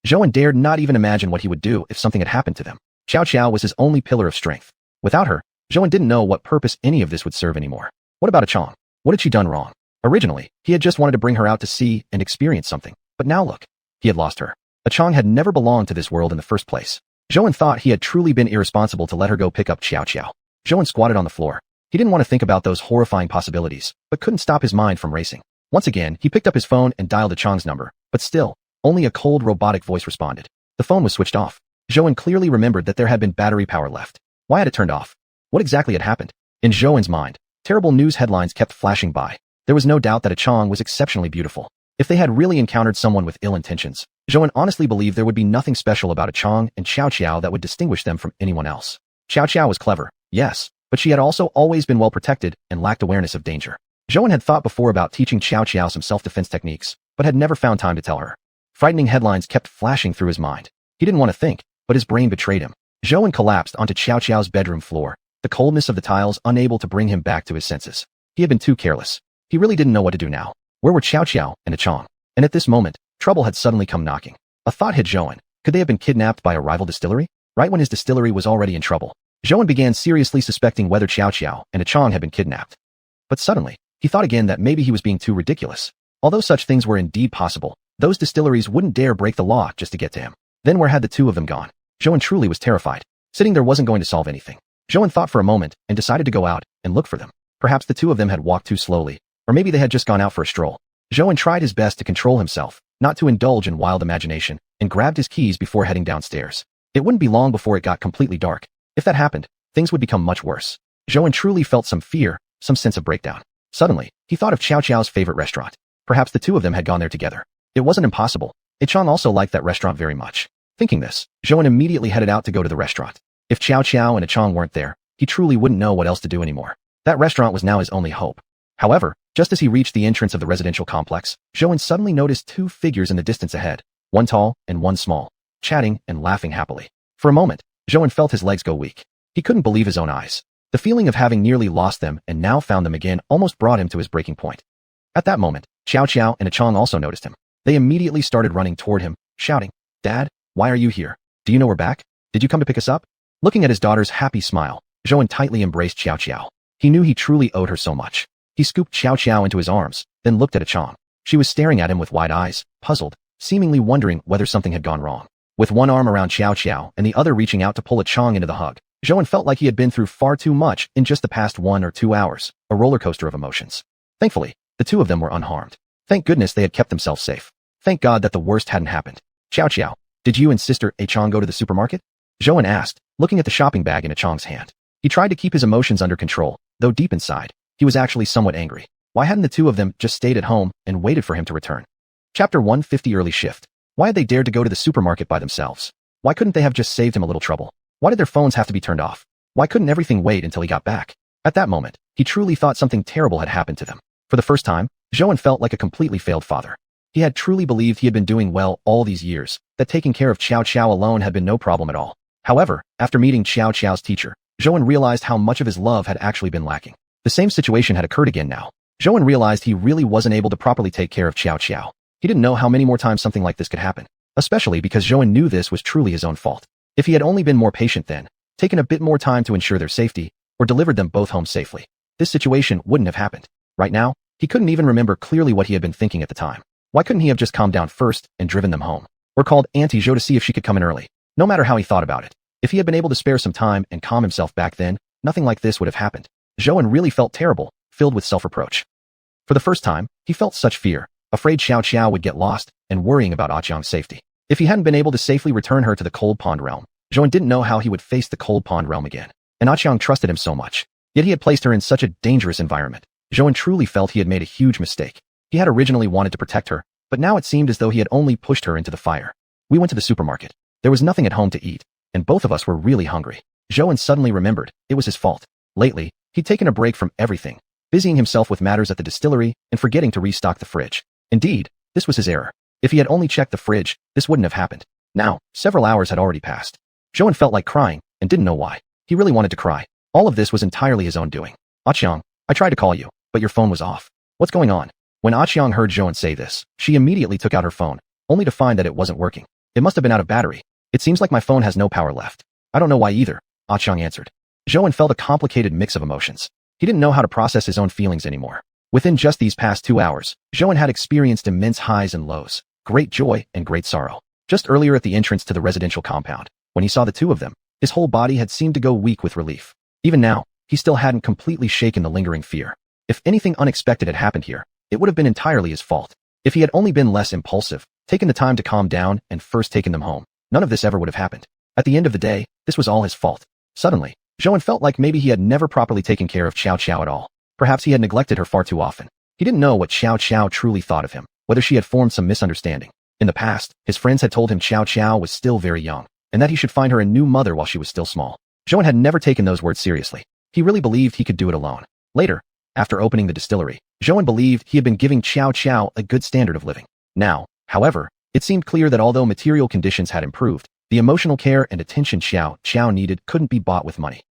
Xiuxian dared not even imagine what he would do if something had happened to them. Xiuxian was his only pillar of strength. Without her, Xiuxian didn't know what purpose any of this would serve anymore. What about Chang? What had she done wrong? Originally, he had just wanted to bring her out to see and experience something, but now look, he had lost her. Chang had never belonged to this world in the first place. Xiuxian thought he had truly been irresponsible to let her go pick up xiuxian. Xiuxian squatted on the floor. He didn't want to think about those horrifying possibilities, but couldn't stop his mind from racing. Once again, he picked up his phone and dialed Chang's number, but still, only a cold robotic voice responded. The phone was switched off. Xiuxian clearly remembered that there had been battery power left. Why had it turned off? What exactly had happened? In Xiuxian's mind, terrible news headlines kept flashing by. There was no doubt that Chang was exceptionally beautiful. If they had really encountered someone with ill intentions, Xiuxian honestly believed there would be nothing special about Chang and xiuxian that would distinguish them from anyone else. Xiuxian was clever, yes, but she had also always been well protected and lacked awareness of danger. Xiuxian had thought before about teaching xiuxian some self-defense techniques, but had never found time to tell her. Frightening headlines kept flashing through his mind. He didn't want to think, but his brain betrayed him. Xiuxian collapsed onto xiuxian's bedroom floor, the coldness of the tiles unable to bring him back to his senses. He had been too careless. He really didn't know what to do now. Where were xiuxian and Chang? And at this moment, trouble had suddenly come knocking. A thought hit Xiuxian. Could they have been kidnapped by a rival distillery? Right when his distillery was already in trouble, Xiuxian began seriously suspecting whether xiuxian and Chang had been kidnapped. But suddenly, he thought again that maybe he was being too ridiculous. Although such things were indeed possible, those distilleries wouldn't dare break the law just to get to him. Then where had the two of them gone? Xiuxian truly was terrified. Sitting there wasn't going to solve anything. Xiuxian thought for a moment and decided to go out and look for them. Perhaps the two of them had walked too slowly, or maybe they had just gone out for a stroll. Xiuxian tried his best to control himself, not to indulge in wild imagination, and grabbed his keys before heading downstairs. It wouldn't be long before it got completely dark. If that happened, things would become much worse. Xiuxian truly felt some fear, some sense of breakdown. Suddenly, he thought of xiuxian's favorite restaurant. Perhaps the two of them had gone there together. It wasn't impossible. Chang also liked that restaurant very much. Thinking this, Xiuxian immediately headed out to go to the restaurant. If xiuxian and Chang weren't there, he truly wouldn't know what else to do anymore. That restaurant was now his only hope. However, just as he reached the entrance of the residential complex, Xiuxian suddenly noticed two figures in the distance ahead, one tall and one small, chatting and laughing happily. For a moment, Xiuxian felt his legs go weak. He couldn't believe his own eyes. The feeling of having nearly lost them and now found them again almost brought him to his breaking point. At that moment, xiuxian and Chang also noticed him. They immediately started running toward him, shouting, "Dad, why are you here? Do you know we're back? Did you come to pick us up?" Looking at his daughter's happy smile, Xiuxian tightly embraced xiuxian. He knew he truly owed her so much. He scooped xiuxian into his arms, then looked at Chang. She was staring at him with wide eyes, puzzled, seemingly wondering whether something had gone wrong. With one arm around xiuxian and the other reaching out to pull Chang into the hug, Xiuxian felt like he had been through far too much in just the past 1 or 2 hours, a roller coaster of emotions. Thankfully, the two of them were unharmed. Thank goodness they had kept themselves safe. Thank God that the worst hadn't happened. "Xiuxian, did you and Sister Chang go to the supermarket?" Xiuxian asked, looking at the shopping bag in Chang's hand. He tried to keep his emotions under control, though deep inside, he was actually somewhat angry. Why hadn't the two of them just stayed at home and waited for him to return? Chapter 150 Early Shift. Why had they dared to go to the supermarket by themselves? Why couldn't they have just saved him a little trouble? Why did their phones have to be turned off? Why couldn't everything wait until he got back? At that moment, he truly thought something terrible had happened to them. For the first time, Zhou felt like a completely failed father. He had truly believed he had been doing well all these years, that taking care of Xiao alone had been no problem at all. However, after meeting Xiao's teacher, Zhou realized how much of his love had actually been lacking. The same situation had occurred again now. Zhou realized he really wasn't able to properly take care of Xiao. He didn't know how many more times something like this could happen, especially because Zhou knew this was truly his own fault. If he had only been more patient then, taken a bit more time to ensure their safety, or delivered them both home safely, this situation wouldn't have happened. Right now, he couldn't even remember clearly what he had been thinking at the time. Why couldn't he have just calmed down first and driven them home? Or called Auntie Zhou to see if she could come in early? No matter how he thought about it, if he had been able to spare some time and calm himself back then, nothing like this would have happened. Zhou really felt terrible, filled with self-reproach. For the first time, he felt such fear, afraid Xiao would get lost, and worrying about Xiang's safety. If he hadn't been able to safely return her to the Cold Pond realm, Zhou didn't know how he would face the Cold Pond realm again. And Xiang trusted him so much. Yet he had placed her in such a dangerous environment. Zhou truly felt he had made a huge mistake. He had originally wanted to protect her, but now it seemed as though he had only pushed her into the fire. We went to the supermarket. There was nothing at home to eat, and both of us were really hungry. Zhou suddenly remembered it was his fault. Lately, he'd taken a break from everything, busying himself with matters at the distillery and forgetting to restock the fridge. Indeed, this was his error. If he had only checked the fridge, this wouldn't have happened. Now, several hours had already passed. Zhou felt like crying and didn't know why. He really wanted to cry. All of this was entirely his own doing. Xiang, I tried to call you, but your phone was off. What's going on? When Xiang heard Zhou say this, she immediately took out her phone, only to find that it wasn't working. It must have been out of battery. It seems like my phone has no power left. I don't know why either, Xiang answered. Zhou felt a complicated mix of emotions. He didn't know how to process his own feelings anymore. Within just these past 2 hours, Zhou had experienced immense highs and lows, great joy and great sorrow. Just earlier at the entrance to the residential compound, when he saw the two of them, his whole body had seemed to go weak with relief. Even now, he still hadn't completely shaken the lingering fear. If anything unexpected had happened here, it would have been entirely his fault. If he had only been less impulsive, taken the time to calm down and first taken them home, none of this ever would have happened. At the end of the day, this was all his fault. Suddenly, Zhou felt like maybe he had never properly taken care of Xiao at all. Perhaps he had neglected her far too often. He didn't know what Xiao truly thought of him, whether she had formed some misunderstanding. In the past, his friends had told him Xiao was still very young, and that he should find her a new mother while she was still small. Zhou had never taken those words seriously. He really believed he could do it alone. Later, after opening the distillery, Zhou believed he had been giving Xiao a good standard of living. Now, however, it seemed clear that although material conditions had improved, the emotional care and attention Xiao needed couldn't be bought with money.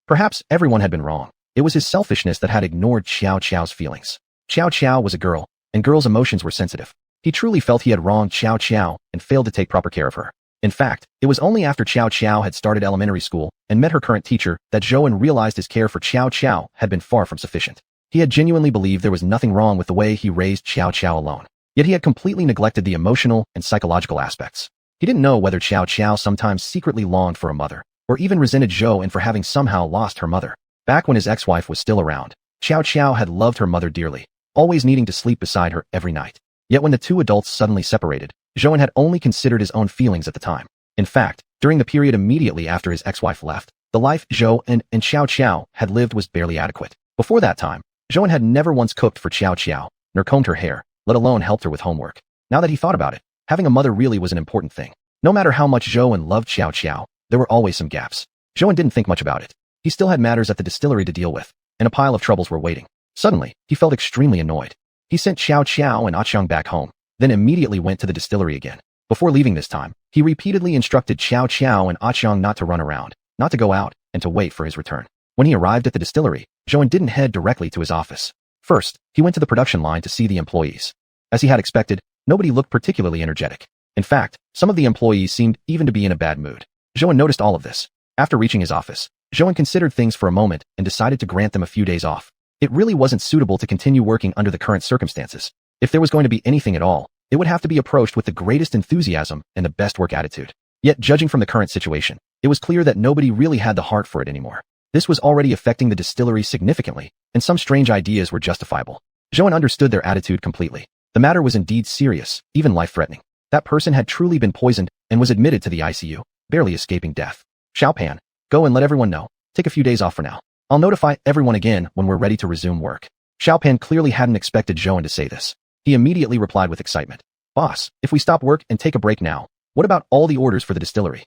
Perhaps everyone had been wrong. It was his selfishness that had ignored Xiao's feelings. Xiao was a girl, and girls' emotions were sensitive. He truly felt he had wronged Xiao and failed to take proper care of her. In fact, it was only after Xiao had started elementary school and met her current teacher that Zhou realized his care for Xiao had been far from sufficient. He had genuinely believed there was nothing wrong with the way he raised Xiao alone. Yet he had completely neglected the emotional and psychological aspects. He didn't know whether Xiao sometimes secretly longed for a mother, or even resented Zhou for having somehow lost her mother. Back when his ex-wife was still around, Xiao had loved her mother dearly, always needing to sleep beside her every night. Yet when the two adults suddenly separated, Zhou had only considered his own feelings at the time. In fact, during the period immediately after his ex-wife left, the life Zhou and Xiao had lived was barely adequate. Before that time, Zhou had never once cooked for Xiao, nor combed her hair, let alone helped her with homework. Now that he thought about it, having a mother really was an important thing. No matter how much Zhou loved Xiao, there were always some gaps. Zhou didn't think much about it. He still had matters at the distillery to deal with, and a pile of troubles were waiting. Suddenly, he felt extremely annoyed. He sent Xiao and Xiang back home, then immediately went to the distillery again. Before leaving this time, he repeatedly instructed Xiao and Xiang not to run around, not to go out, and to wait for his return. When he arrived at the distillery, Zhou didn't head directly to his office. First, he went to the production line to see the employees. As he had expected, nobody looked particularly energetic. In fact, some of the employees seemed even to be in a bad mood. Zhou noticed all of this. After reaching his office, Zhou considered things for a moment and decided to grant them a few days off. It really wasn't suitable to continue working under the current circumstances. If there was going to be anything at all, it would have to be approached with the greatest enthusiasm and the best work attitude. Yet, judging from the current situation, it was clear that nobody really had the heart for it anymore. This was already affecting the distillery significantly, and some strange ideas were justifiable. Zhou understood their attitude completely. The matter was indeed serious, even life-threatening. That person had truly been poisoned and was admitted to the ICU, barely escaping death. Xiaopan, go and let everyone know. Take a few days off for now. I'll notify everyone again when we're ready to resume work. Xiaopan clearly hadn't expected Zhou to say this. He immediately replied with excitement. Boss, if we stop work and take a break now, what about all the orders for the distillery?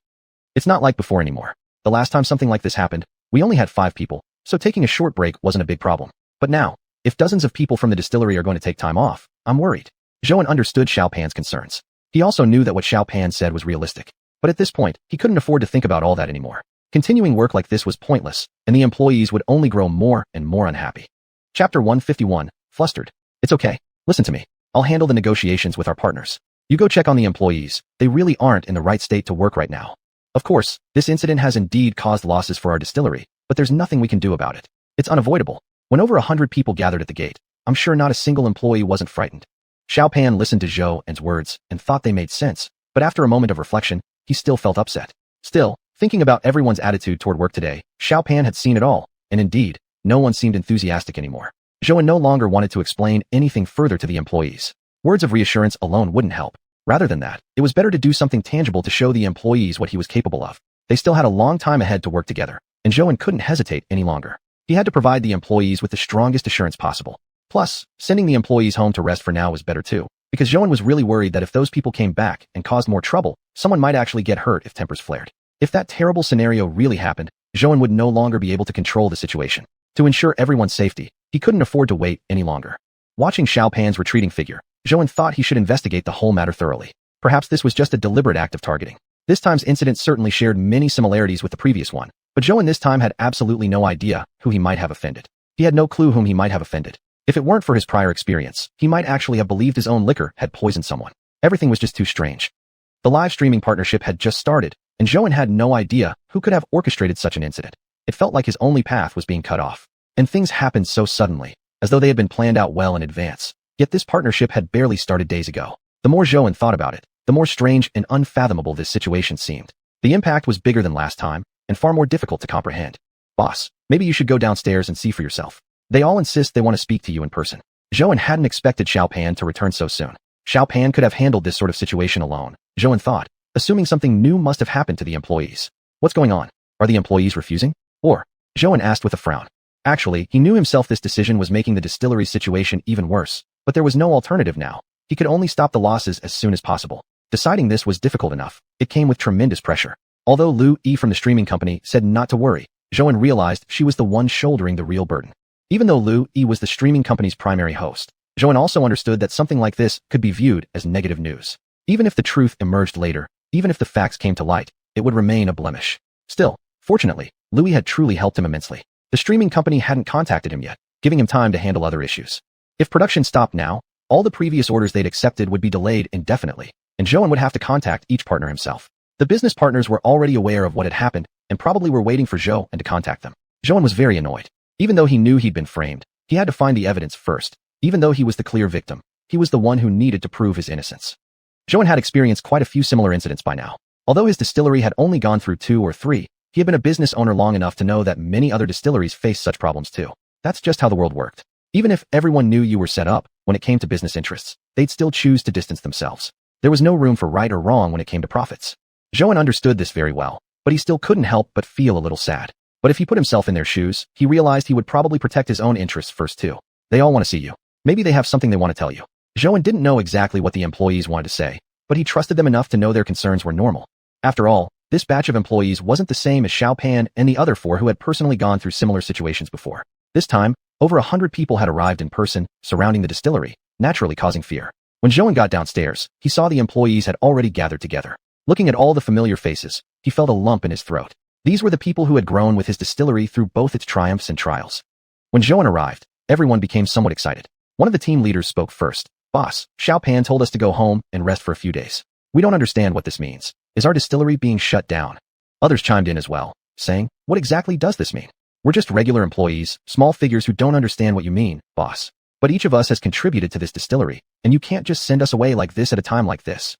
It's not like before anymore. The last time something like this happened, we only had 5 people, so taking a short break wasn't a big problem. But now, if dozens of people from the distillery are going to take time off, I'm worried. Zhou understood Xiao Pan's concerns. He also knew that what Xiao Pan said was realistic. But at this point, he couldn't afford to think about all that anymore. Continuing work like this was pointless, and the employees would only grow more and more unhappy. Chapter 151, Flustered. It's okay. Listen to me. I'll handle the negotiations with our partners. You go check on the employees. They really aren't in the right state to work right now. Of course, this incident has indeed caused losses for our distillery, but there's nothing we can do about it. It's unavoidable. When over 100 people gathered at the gate, I'm sure not a single employee wasn't frightened. Xiao Pan listened to Zhou's words and thought they made sense, but after a moment of reflection, he still felt upset. Still, thinking about everyone's attitude toward work today, Xiao Pan had seen it all, and indeed, no one seemed enthusiastic anymore. Zhou no longer wanted to explain anything further to the employees. Words of reassurance alone wouldn't help. Rather than that, it was better to do something tangible to show the employees what he was capable of. They still had a long time ahead to work together, and Zhou couldn't hesitate any longer. He had to provide the employees with the strongest assurance possible. Plus, sending the employees home to rest for now was better too, because Zhou was really worried that if those people came back and caused more trouble, someone might actually get hurt if tempers flared. If that terrible scenario really happened, Zhou would no longer be able to control the situation. To ensure everyone's safety, he couldn't afford to wait any longer. Watching Xiao Pan's retreating figure, Zhou thought he should investigate the whole matter thoroughly. Perhaps this was just a deliberate act of targeting. This time's incident certainly shared many similarities with the previous one, but Zhou this time had absolutely no idea who he might have offended. He had no clue whom he might have offended. If it weren't for his prior experience, he might actually have believed his own liquor had poisoned someone. Everything was just too strange. The live streaming partnership had just started, and Zhou had no idea who could have orchestrated such an incident. It felt like his only path was being cut off. And things happened so suddenly, as though they had been planned out well in advance. Yet this partnership had barely started days ago. The more Zhou thought about it, the more strange and unfathomable this situation seemed. The impact was bigger than last time, and far more difficult to comprehend. Boss, maybe you should go downstairs and see for yourself. They all insist they want to speak to you in person. Zhou hadn't expected Xiao Pan to return so soon. Xiao Pan could have handled this sort of situation alone, Zhou thought, assuming something new must have happened to the employees. What's going on? Are the employees refusing? Or? Zhou asked with a frown. Actually, he knew himself this decision was making the distillery's situation even worse, but there was no alternative now. He could only stop the losses as soon as possible. Deciding this was difficult enough. It came with tremendous pressure. Although Lu Yi from the streaming company said not to worry, Zhou realized she was the one shouldering the real burden. Even though Lu Yi was the streaming company's primary host, Zhou also understood that something like this could be viewed as negative news. Even if the truth emerged later, even if the facts came to light, it would remain a blemish. Still, fortunately, Lu Yi had truly helped him immensely. The streaming company hadn't contacted him yet, giving him time to handle other issues. If production stopped now, all the previous orders they'd accepted would be delayed indefinitely, and Zhou would have to contact each partner himself. The business partners were already aware of what had happened and probably were waiting for Zhou to contact them. Zhou was very annoyed. Even though he knew he'd been framed, he had to find the evidence first. Even though he was the clear victim, he was the one who needed to prove his innocence. Zhou had experienced quite a few similar incidents by now. Although his distillery had only gone through 2 or 3, he had been a business owner long enough to know that many other distilleries faced such problems too. That's just how the world worked. Even if everyone knew you were set up, when it came to business interests, they'd still choose to distance themselves. There was no room for right or wrong when it came to profits. Zhou understood this very well, but he still couldn't help but feel a little sad. But if he put himself in their shoes, he realized he would probably protect his own interests first too. They all want to see you. Maybe they have something they want to tell you. Zhou didn't know exactly what the employees wanted to say, but he trusted them enough to know their concerns were normal. After all, this batch of employees wasn't the same as Xiao Pan and the other 4 who had personally gone through similar situations before. This time, over 100 people had arrived in person, surrounding the distillery, naturally causing fear. When Zhou got downstairs, he saw the employees had already gathered together. Looking at all the familiar faces, he felt a lump in his throat. These were the people who had grown with his distillery through both its triumphs and trials. When Zhou arrived, everyone became somewhat excited. One of the team leaders spoke first. Boss, Xiao Pan told us to go home and rest for a few days. We don't understand what this means. Is our distillery being shut down? Others chimed in as well, saying, what exactly does this mean? We're just regular employees, small figures who don't understand what you mean, boss. But each of us has contributed to this distillery, and you can't just send us away like this at a time like this.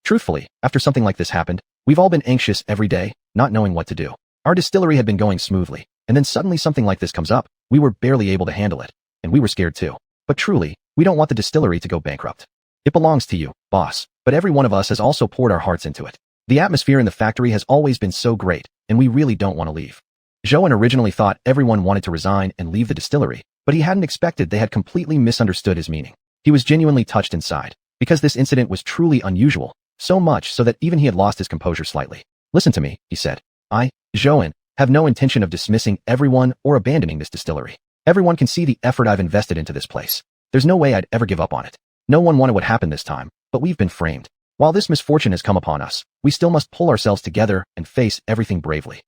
Truthfully, after something like this happened, we've all been anxious every day, not knowing what to do. Our distillery had been going smoothly, and then suddenly something like this comes up. We were barely able to handle it, and we were scared too. But truly, we don't want the distillery to go bankrupt. It belongs to you, boss, but every one of us has also poured our hearts into it. The atmosphere in the factory has always been so great, and we really don't want to leave. Zhou originally thought everyone wanted to resign and leave the distillery, but he hadn't expected they had completely misunderstood his meaning. He was genuinely touched inside, because this incident was truly unusual, so much so that even he had lost his composure slightly. Listen to me, he said. Zhou, have no intention of dismissing everyone or abandoning this distillery. Everyone can see the effort I've invested into this place. There's no way I'd ever give up on it. No one wanted what happened this time, but we've been framed. While this misfortune has come upon us, we still must pull ourselves together and face everything bravely.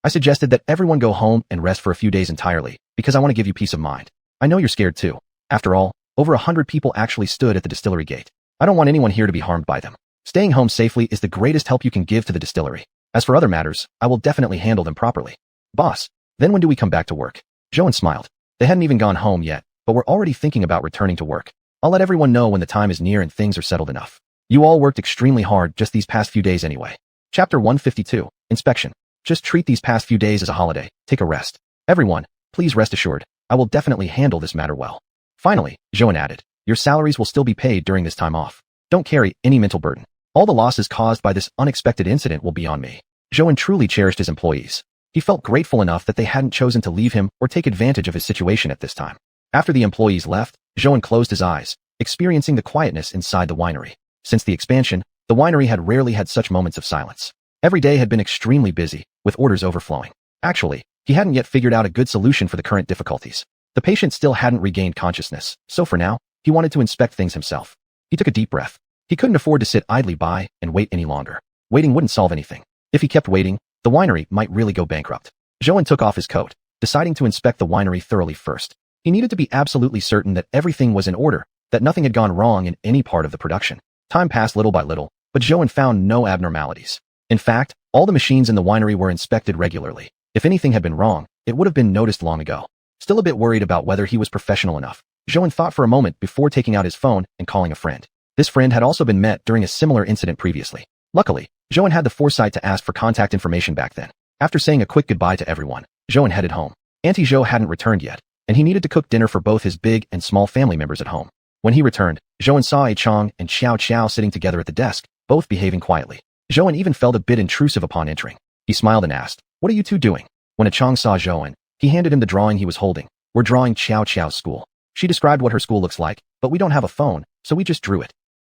I suggested that everyone go home and rest for a few days entirely, because I want to give you peace of mind. I know you're scared too. After all, over 100 people actually stood at the distillery gate. I don't want anyone here to be harmed by them. Staying home safely is the greatest help you can give to the distillery. As for other matters, I will definitely handle them properly. Boss, then when do we come back to work? Joan smiled. They hadn't even gone home yet, but were already thinking about returning to work. I'll let everyone know when the time is near and things are settled enough. You all worked extremely hard just these past few days anyway. Chapter 152, Inspection. Just treat these past few days as a holiday. Take a rest. Everyone, please rest assured, I will definitely handle this matter well. Finally, Joan added, your salaries will still be paid during this time off. Don't carry any mental burden. All the losses caused by this unexpected incident will be on me. Joan truly cherished his employees. He felt grateful enough that they hadn't chosen to leave him or take advantage of his situation at this time. After the employees left, Joan closed his eyes, experiencing the quietness inside the winery. Since the expansion, the winery had rarely had such moments of silence. Every day had been extremely busy, with orders overflowing. Actually, he hadn't yet figured out a good solution for the current difficulties. The patient still hadn't regained consciousness, so for now, he wanted to inspect things himself. He took a deep breath. He couldn't afford to sit idly by and wait any longer. Waiting wouldn't solve anything. If he kept waiting, the winery might really go bankrupt. Joan took off his coat, deciding to inspect the winery thoroughly first. He needed to be absolutely certain that everything was in order, that nothing had gone wrong in any part of the production. Time passed little by little, but Joan found no abnormalities. In fact, all the machines in the winery were inspected regularly. If anything had been wrong, it would have been noticed long ago. Still a bit worried about whether he was professional enough, Joan thought for a moment before taking out his phone and calling a friend. This friend had also been met during a similar incident previously. Luckily, Joan had the foresight to ask for contact information back then. After saying a quick goodbye to everyone, Joan headed home. Auntie Jo hadn't returned yet, and he needed to cook dinner for both his big and small family members at home. When he returned, Joan saw Chong and Xiao sitting together at the desk, both behaving quietly. Joan even felt a bit intrusive upon entering. He smiled and asked, "What are you two doing?" When Chong saw Joan, he handed him the drawing he was holding. "We're drawing Xiao's school. She described what her school looks like, but we don't have a phone, so we just drew it."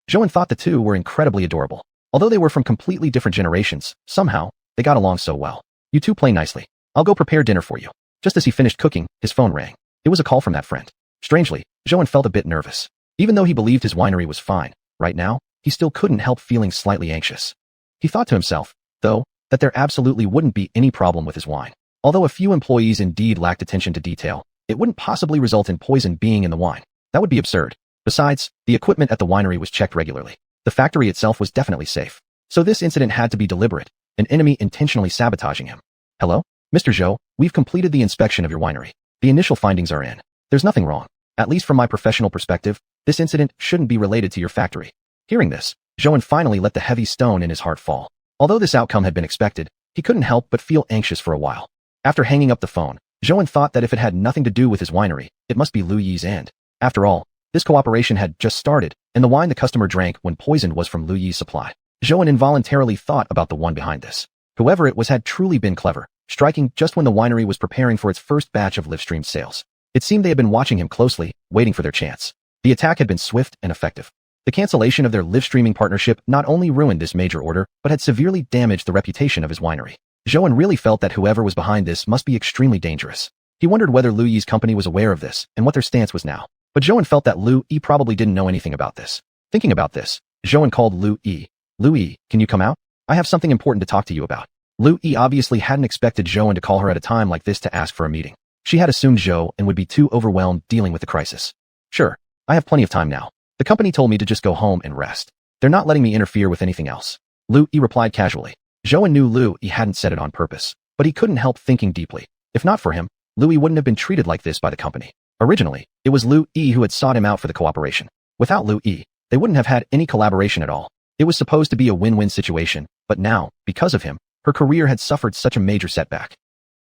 Joan thought the two were incredibly adorable. Although they were from completely different generations, somehow, they got along so well. "You two play nicely. I'll go prepare dinner for you." Just as he finished cooking, his phone rang. It was a call from that friend. Strangely, Joan felt a bit nervous. Even though he believed his winery was fine, right now, he still couldn't help feeling slightly anxious. He thought to himself, though, that there absolutely wouldn't be any problem with his wine. Although a few employees indeed lacked attention to detail, it wouldn't possibly result in poison being in the wine. That would be absurd. Besides, the equipment at the winery was checked regularly. The factory itself was definitely safe. So this incident had to be deliberate, an enemy intentionally sabotaging him. "Hello? Mr. Zhou, we've completed the inspection of your winery. The initial findings are in. There's nothing wrong. At least from my professional perspective, this incident shouldn't be related to your factory." Hearing this, Joan finally let the heavy stone in his heart fall. Although this outcome had been expected, he couldn't help but feel anxious for a while. After hanging up the phone, Joan thought that if it had nothing to do with his winery, it must be Lu Yi's end. After all, this cooperation had just started, and the wine the customer drank when poisoned was from Lu Yi's supply. Joan involuntarily thought about the one behind this. Whoever it was had truly been clever, striking just when the winery was preparing for its first batch of Livestream sales. It seemed they had been watching him closely, waiting for their chance. The attack had been swift and effective. The cancellation of their live-streaming partnership not only ruined this major order, but had severely damaged the reputation of his winery. Joan really felt that whoever was behind this must be extremely dangerous. He wondered whether Lu Yi's company was aware of this and what their stance was now. But Joan felt that Lu Yi probably didn't know anything about this. Thinking about this, Joan called Lu Yi. "Lu Yi, can you come out? I have something important to talk to you about." Lu Yi obviously hadn't expected Joan to call her at a time like this to ask for a meeting. She had assumed Zhou and would be too overwhelmed dealing with the crisis. "Sure, I have plenty of time now. The company told me to just go home and rest. They're not letting me interfere with anything else." Lu Yi replied casually. Joan knew Lu Yi hadn't said it on purpose, but he couldn't help thinking deeply. If not for him, Lu Yi wouldn't have been treated like this by the company. Originally, it was Lu Yi who had sought him out for the cooperation. Without Lu Yi, they wouldn't have had any collaboration at all. It was supposed to be a win-win situation, but now, because of him, her career had suffered such a major setback.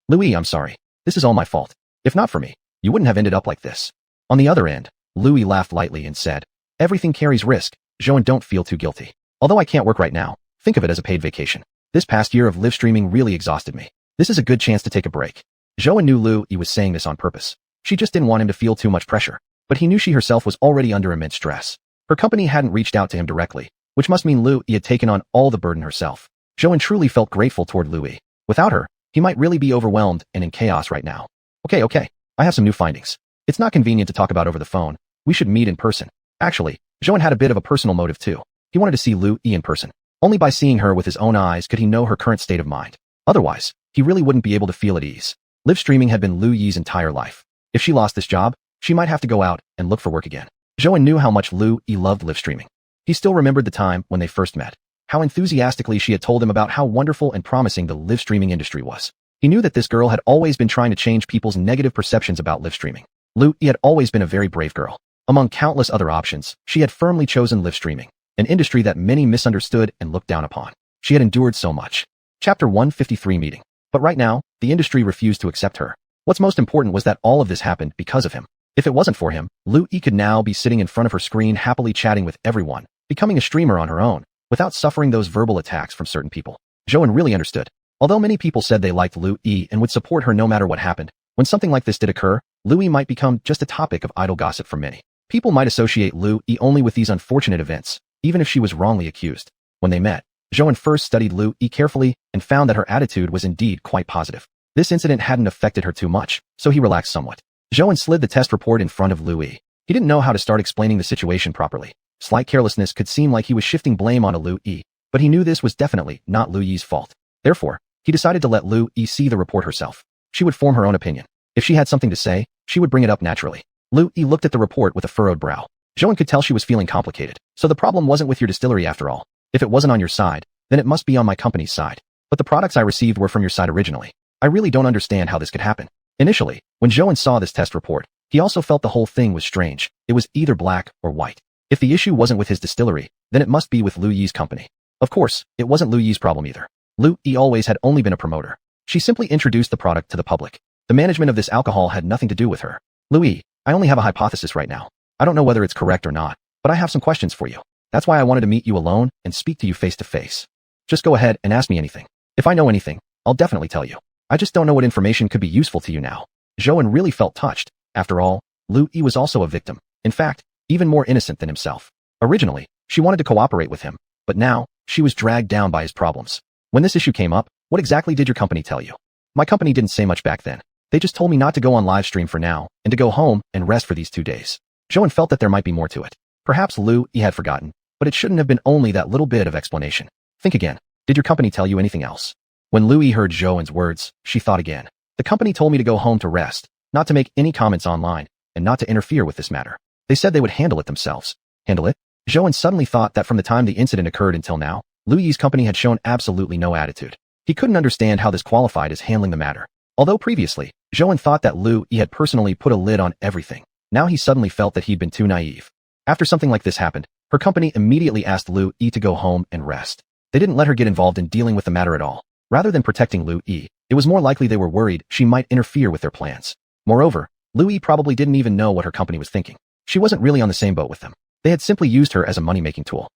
"Lu Yi, I'm sorry. This is all my fault. If not for me, you wouldn't have ended up like this." On the other end, Lu Yi laughed lightly and said, "Everything carries risk, Joan, don't feel too guilty. Although I can't work right now, think of it as a paid vacation. This past year of live streaming really exhausted me. This is a good chance to take a break." Joan knew Lu Yi was saying this on purpose. She just didn't want him to feel too much pressure. But he knew she herself was already under immense stress. Her company hadn't reached out to him directly, which must mean Lu Yi had taken on all the burden herself. Joan truly felt grateful toward Lu Yi. Without her, He might really be overwhelmed and in chaos right now. Okay. I have some new findings. It's not convenient to talk about over the phone. We should meet in person. Actually, Zhou had a bit of a personal motive too. He wanted to see Lu Yi in person. Only by seeing her with his own eyes could he know her current state of mind. Otherwise, he really wouldn't be able to feel at ease. Live streaming had been Lu Yi's entire life. If she lost this job, she might have to go out and look for work again. Zhou knew how much Lu Yi loved live streaming. He still remembered the time when they first met. How enthusiastically she had told him about how wonderful and promising the live streaming industry was. He knew that this girl had always been trying to change people's negative perceptions about live streaming. Lu Yi had always been a very brave girl. Among countless other options, she had firmly chosen live streaming, an industry that many misunderstood and looked down upon. She had endured so much. Chapter 153 Meeting. But right now, the industry refused to accept her. What's most important was that all of this happened because of him. If it wasn't for him, Lu Yi could now be sitting in front of her screen happily chatting with everyone, becoming a streamer on her own, without suffering those verbal attacks from certain people. Zhou really understood. Although many people said they liked Lu Yi and would support her no matter what happened, when something like this did occur, Lu Yi might become just a topic of idle gossip for many. People might associate Lu Yi only with these unfortunate events, even if she was wrongly accused. When they met, Zhou first studied Lu Yi carefully and found that her attitude was indeed quite positive. This incident hadn't affected her too much, so he relaxed somewhat. Zhou slid the test report in front of Lu Yi. He didn't know how to start explaining the situation properly. Slight carelessness could seem like he was shifting blame onto Lu Yi, but he knew this was definitely not Lu Yi's fault. Therefore, he decided to let Lu Yi see the report herself. She would form her own opinion. If she had something to say, she would bring it up naturally. Lu Yi looked at the report with a furrowed brow. Zhou could tell she was feeling complicated. So the problem wasn't with your distillery after all. If it wasn't on your side, then it must be on my company's side. But the products I received were from your side originally. I really don't understand how this could happen. Initially, when Zhou saw this test report, he also felt the whole thing was strange. It was either black or white. If the issue wasn't with his distillery, then it must be with Lu Yi's company. Of course, it wasn't Lu Yi's problem either. Lu Yi always had only been a promoter. She simply introduced the product to the public. The management of this alcohol had nothing to do with her. Lu Yi, I only have a hypothesis right now. I don't know whether it's correct or not, but I have some questions for you. That's why I wanted to meet you alone and speak to you face to face. Just go ahead and ask me anything. If I know anything, I'll definitely tell you. I just don't know what information could be useful to you now. Zhou really felt touched. After all, Lu Yi was also a victim. In fact, even more innocent than himself. Originally, she wanted to cooperate with him, but now, she was dragged down by his problems. When this issue came up, what exactly did your company tell you? My company didn't say much back then. They just told me not to go on live stream for now, and to go home and rest for these 2 days. Zhou felt that there might be more to it. Perhaps Lu Yi had forgotten, but it shouldn't have been only that little bit of explanation. Think again. Did your company tell you anything else? When Lu Yi heard Zhou's words, she thought again. The company told me to go home to rest, not to make any comments online, and not to interfere with this matter. They said they would handle it themselves. Handle it? Zhou suddenly thought that from the time the incident occurred until now, Lu Yi's company had shown absolutely no attitude. He couldn't understand how this qualified as handling the matter. Although previously, Zhou thought that Lu Yi had personally put a lid on everything. Now he suddenly felt that he'd been too naive. After something like this happened, her company immediately asked Lu Yi to go home and rest. They didn't let her get involved in dealing with the matter at all. Rather than protecting Lu Yi, it was more likely they were worried she might interfere with their plans. Moreover, Lu Yi probably didn't even know what her company was thinking. She wasn't really on the same boat with them. They had simply used her as a money-making tool.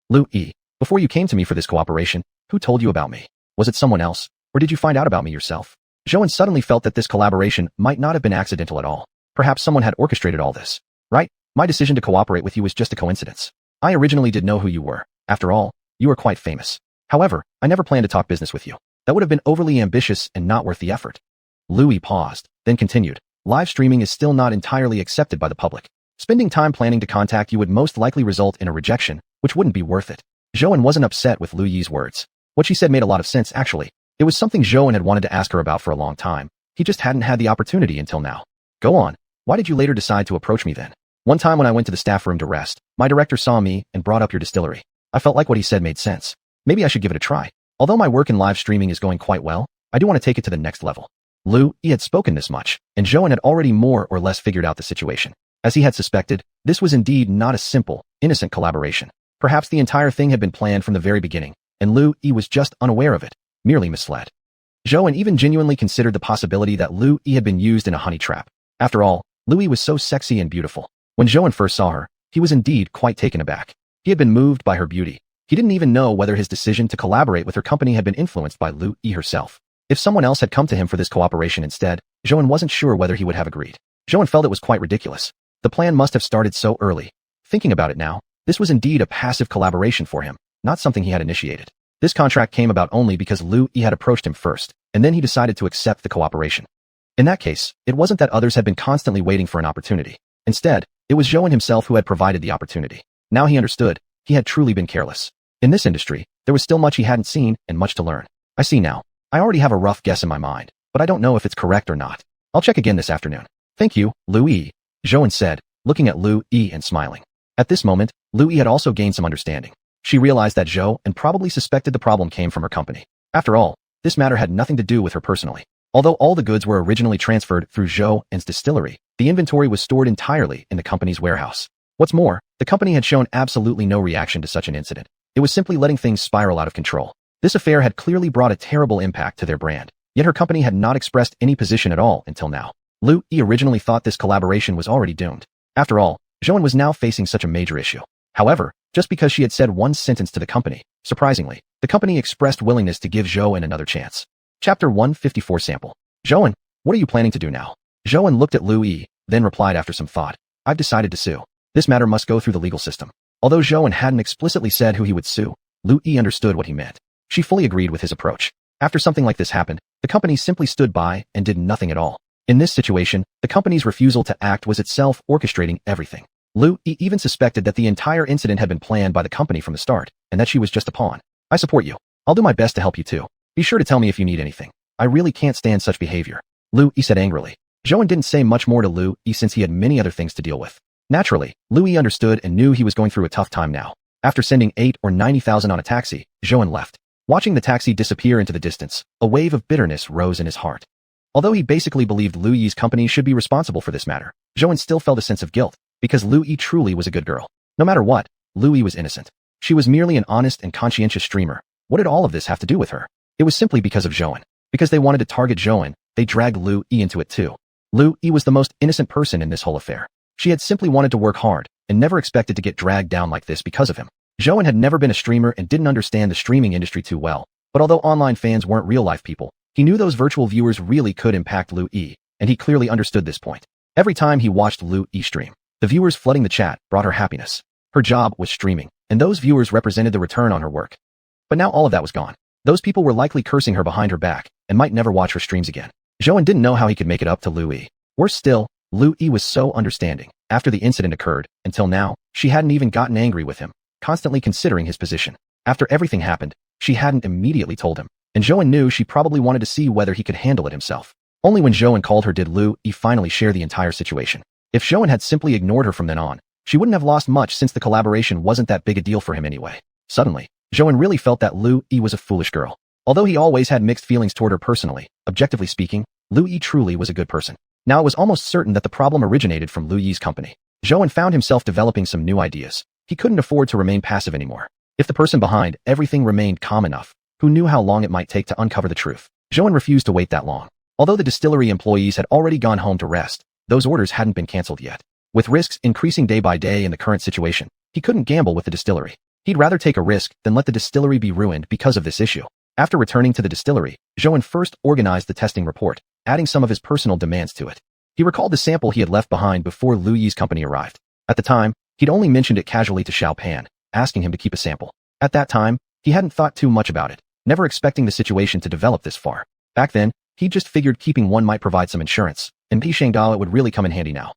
Lu Yi, before you came to me for this cooperation, who told you about me? Was it someone else, or did you find out about me yourself? Zhou suddenly felt that this collaboration might not have been accidental at all. Perhaps someone had orchestrated all this. Right? My decision to cooperate with you was just a coincidence. I originally did know who you were. After all, you are quite famous. However, I never planned to talk business with you. That would have been overly ambitious and not worth the effort. Lu Yi paused, then continued. Live streaming is still not entirely accepted by the public. Spending time planning to contact you would most likely result in a rejection, which wouldn't be worth it. Zhou wasn't upset with Lu Yi's words. What she said made a lot of sense, actually. It was something Zhou had wanted to ask her about for a long time. He just hadn't had the opportunity until now. Go on. Why did you later decide to approach me then? One time when I went to the staff room to rest, my director saw me and brought up your distillery. I felt like what he said made sense. Maybe I should give it a try. Although my work in live streaming is going quite well, I do want to take it to the next level. Lu Yi had spoken this much, and Zhou had already more or less figured out the situation. As he had suspected, this was indeed not a simple, innocent collaboration. Perhaps the entire thing had been planned from the very beginning, and Lu Yi was just unaware of it, merely misled. Zhou even genuinely considered the possibility that Lu Yi had been used in a honey trap. After all, Lu Yi was so sexy and beautiful. When Zhou first saw her, he was indeed quite taken aback. He had been moved by her beauty. He didn't even know whether his decision to collaborate with her company had been influenced by Lu Yi herself. If someone else had come to him for this cooperation instead, Zhou wasn't sure whether he would have agreed. Zhou felt it was quite ridiculous. The plan must have started so early. Thinking about it now, this was indeed a passive collaboration for him, not something he had initiated. This contract came about only because Lu Yi had approached him first. and then he decided to accept the cooperation. In that case, it wasn't that others had been constantly waiting for an opportunity. Instead, it was Zhou himself who had provided the opportunity. Now he understood, he had truly been careless. In this industry, there was still much he hadn't seen and much to learn. I see now. I already have a rough guess in my mind, but I don't know if it's correct or not. I'll check again this afternoon. Thank you, Lu Yi, Zhou said, looking at Lu Yi and smiling. At this moment, Lu Yi had also gained some understanding. She realized that Zhou and probably suspected the problem came from her company. After all, this matter had nothing to do with her personally. Although all the goods were originally transferred through Zhou's distillery, the inventory was stored entirely in the company's warehouse. What's more, the company had shown absolutely no reaction to such an incident. It was simply letting things spiral out of control. This affair had clearly brought a terrible impact to their brand, yet her company had not expressed any position at all until now. Lu Yi originally thought this collaboration was already doomed. After all, Zhou was now facing such a major issue. However, just because she had said one sentence to the company, surprisingly, the company expressed willingness to give Zhou another chance. Chapter 154 Sample. Zhou, what are you planning to do now? Zhou looked at Lu Yi, then replied after some thought. I've decided to sue. This matter must go through the legal system. Although Zhou hadn't explicitly said who he would sue, Lu Yi understood what he meant. She fully agreed with his approach. After something like this happened, the company simply stood by and did nothing at all. In this situation, the company's refusal to act was itself orchestrating everything. Lu Yi even suspected that the entire incident had been planned by the company from the start, and that she was just a pawn. I support you. I'll do my best to help you too. Be sure to tell me if you need anything. I really can't stand such behavior, Lu Yi said angrily. Zhou didn't say much more to Lu Yi since he had many other things to deal with. Naturally, Lu Yi understood and knew he was going through a tough time now. After sending 8 or 90,000 on a taxi, Zhou left. Watching the taxi disappear into the distance, a wave of bitterness rose in his heart. Although he basically believed Lu Yi's company should be responsible for this matter, Zhou still felt a sense of guilt, because Lu Yi truly was a good girl. No matter what, Lu Yi was innocent. She was merely an honest and conscientious streamer. What did all of this have to do with her? It was simply because of Zhou. Because they wanted to target Zhou, they dragged Lu Yi into it too. Lu Yi was the most innocent person in this whole affair. She had simply wanted to work hard, and never expected to get dragged down like this because of him. Zhou had never been a streamer and didn't understand the streaming industry too well, but although online fans weren't real-life people, he knew those virtual viewers really could impact Lu Yi, and he clearly understood this point. Every time he watched Lu Yi stream, the viewers flooding the chat brought her happiness. Her job was streaming, and those viewers represented the return on her work. But now all of that was gone. Those people were likely cursing her behind her back, and might never watch her streams again. Zhou didn't know how he could make it up to Lu Yi. Worse still, Lu Yi was so understanding. After the incident occurred, until now, she hadn't even gotten angry with him, constantly considering his position. After everything happened, she hadn't immediately told him, and Zhou knew she probably wanted to see whether he could handle it himself. Only when Zhou called her did Lu Yi finally share the entire situation. If Zhou had simply ignored her from then on, she wouldn't have lost much since the collaboration wasn't that big a deal for him anyway. Suddenly, Zhou really felt that Lu Yi was a foolish girl. Although he always had mixed feelings toward her personally, objectively speaking, Lu Yi truly was a good person. Now it was almost certain that the problem originated from Lu Yi's company. Zhou found himself developing some new ideas. He couldn't afford to remain passive anymore. If the person behind everything remained calm enough, who knew how long it might take to uncover the truth? Zhou refused to wait that long. Although the distillery employees had already gone home to rest, those orders hadn't been cancelled yet. With risks increasing day by day in the current situation, he couldn't gamble with the distillery. He'd rather take a risk than let the distillery be ruined because of this issue. After returning to the distillery, Zhou first organized the testing report, adding some of his personal demands to it. He recalled the sample he had left behind before Lu Yi's company arrived. At the time, he'd only mentioned it casually to Xiao Pan, asking him to keep a sample. At that time, he hadn't thought too much about it, never expecting the situation to develop this far. Back then, he just figured keeping one might provide some insurance, and Shangda it would really come in handy now.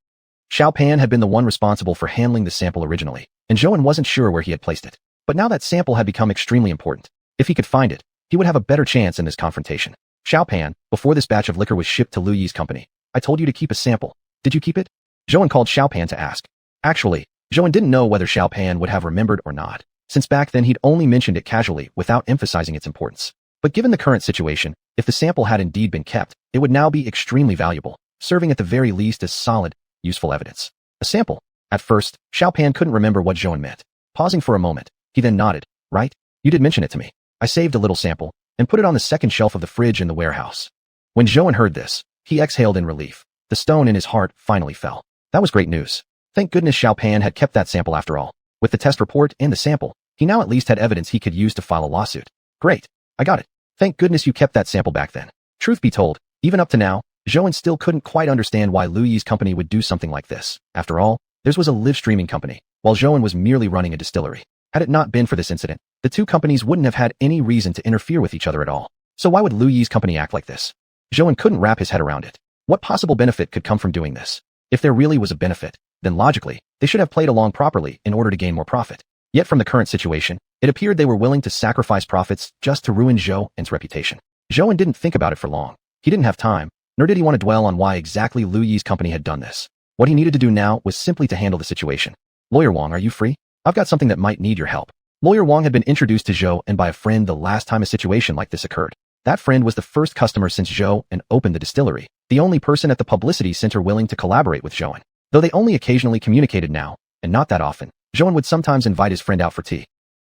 Xiao Pan had been the one responsible for handling the sample originally, and Zhou wasn't sure where he had placed it. But now that sample had become extremely important. If he could find it, he would have a better chance in this confrontation. Xiao Pan, before this batch of liquor was shipped to Lu Yi's company, I told you to keep a sample. Did you keep it? Zhou called Xiao Pan to ask. Actually, Zhou didn't know whether Xiao Pan would have remembered or not, since back then he'd only mentioned it casually without emphasizing its importance. But given the current situation, if the sample had indeed been kept, it would now be extremely valuable, serving at the very least as solid, useful evidence. A sample. At first, Xiao Pan couldn't remember what Zhou meant. Pausing for a moment, he then nodded. Right? You did mention it to me. I saved a little sample, and put it on the second shelf of the fridge in the warehouse. When Zhou heard this, he exhaled in relief. The stone in his heart finally fell. That was great news. Thank goodness Xiao Pan had kept that sample after all. With the test report and the sample, he now at least had evidence he could use to file a lawsuit. Great. I got it. Thank goodness you kept that sample back then. Truth be told, even up to now, Zhou still couldn't quite understand why Lu Yi's company would do something like this. After all, theirs was a live streaming company, while Zhou was merely running a distillery. Had it not been for this incident, the two companies wouldn't have had any reason to interfere with each other at all. So why would Lu Yi's company act like this? Zhou couldn't wrap his head around it. What possible benefit could come from doing this? If there really was a benefit, then logically, they should have played along properly in order to gain more profit. Yet from the current situation, it appeared they were willing to sacrifice profits just to ruin Zhou's reputation. Zhou didn't think about it for long. He didn't have time, nor did he want to dwell on why exactly Lu Yi's company had done this. What he needed to do now was simply to handle the situation. Lawyer Wang, are you free? I've got something that might need your help. Lawyer Wang had been introduced to Zhou by a friend the last time a situation like this occurred. That friend was the first customer since Zhou opened the distillery, the only person at the publicity center willing to collaborate with Zhou. Though they only occasionally communicated now, and not that often, Zhou would sometimes invite his friend out for tea.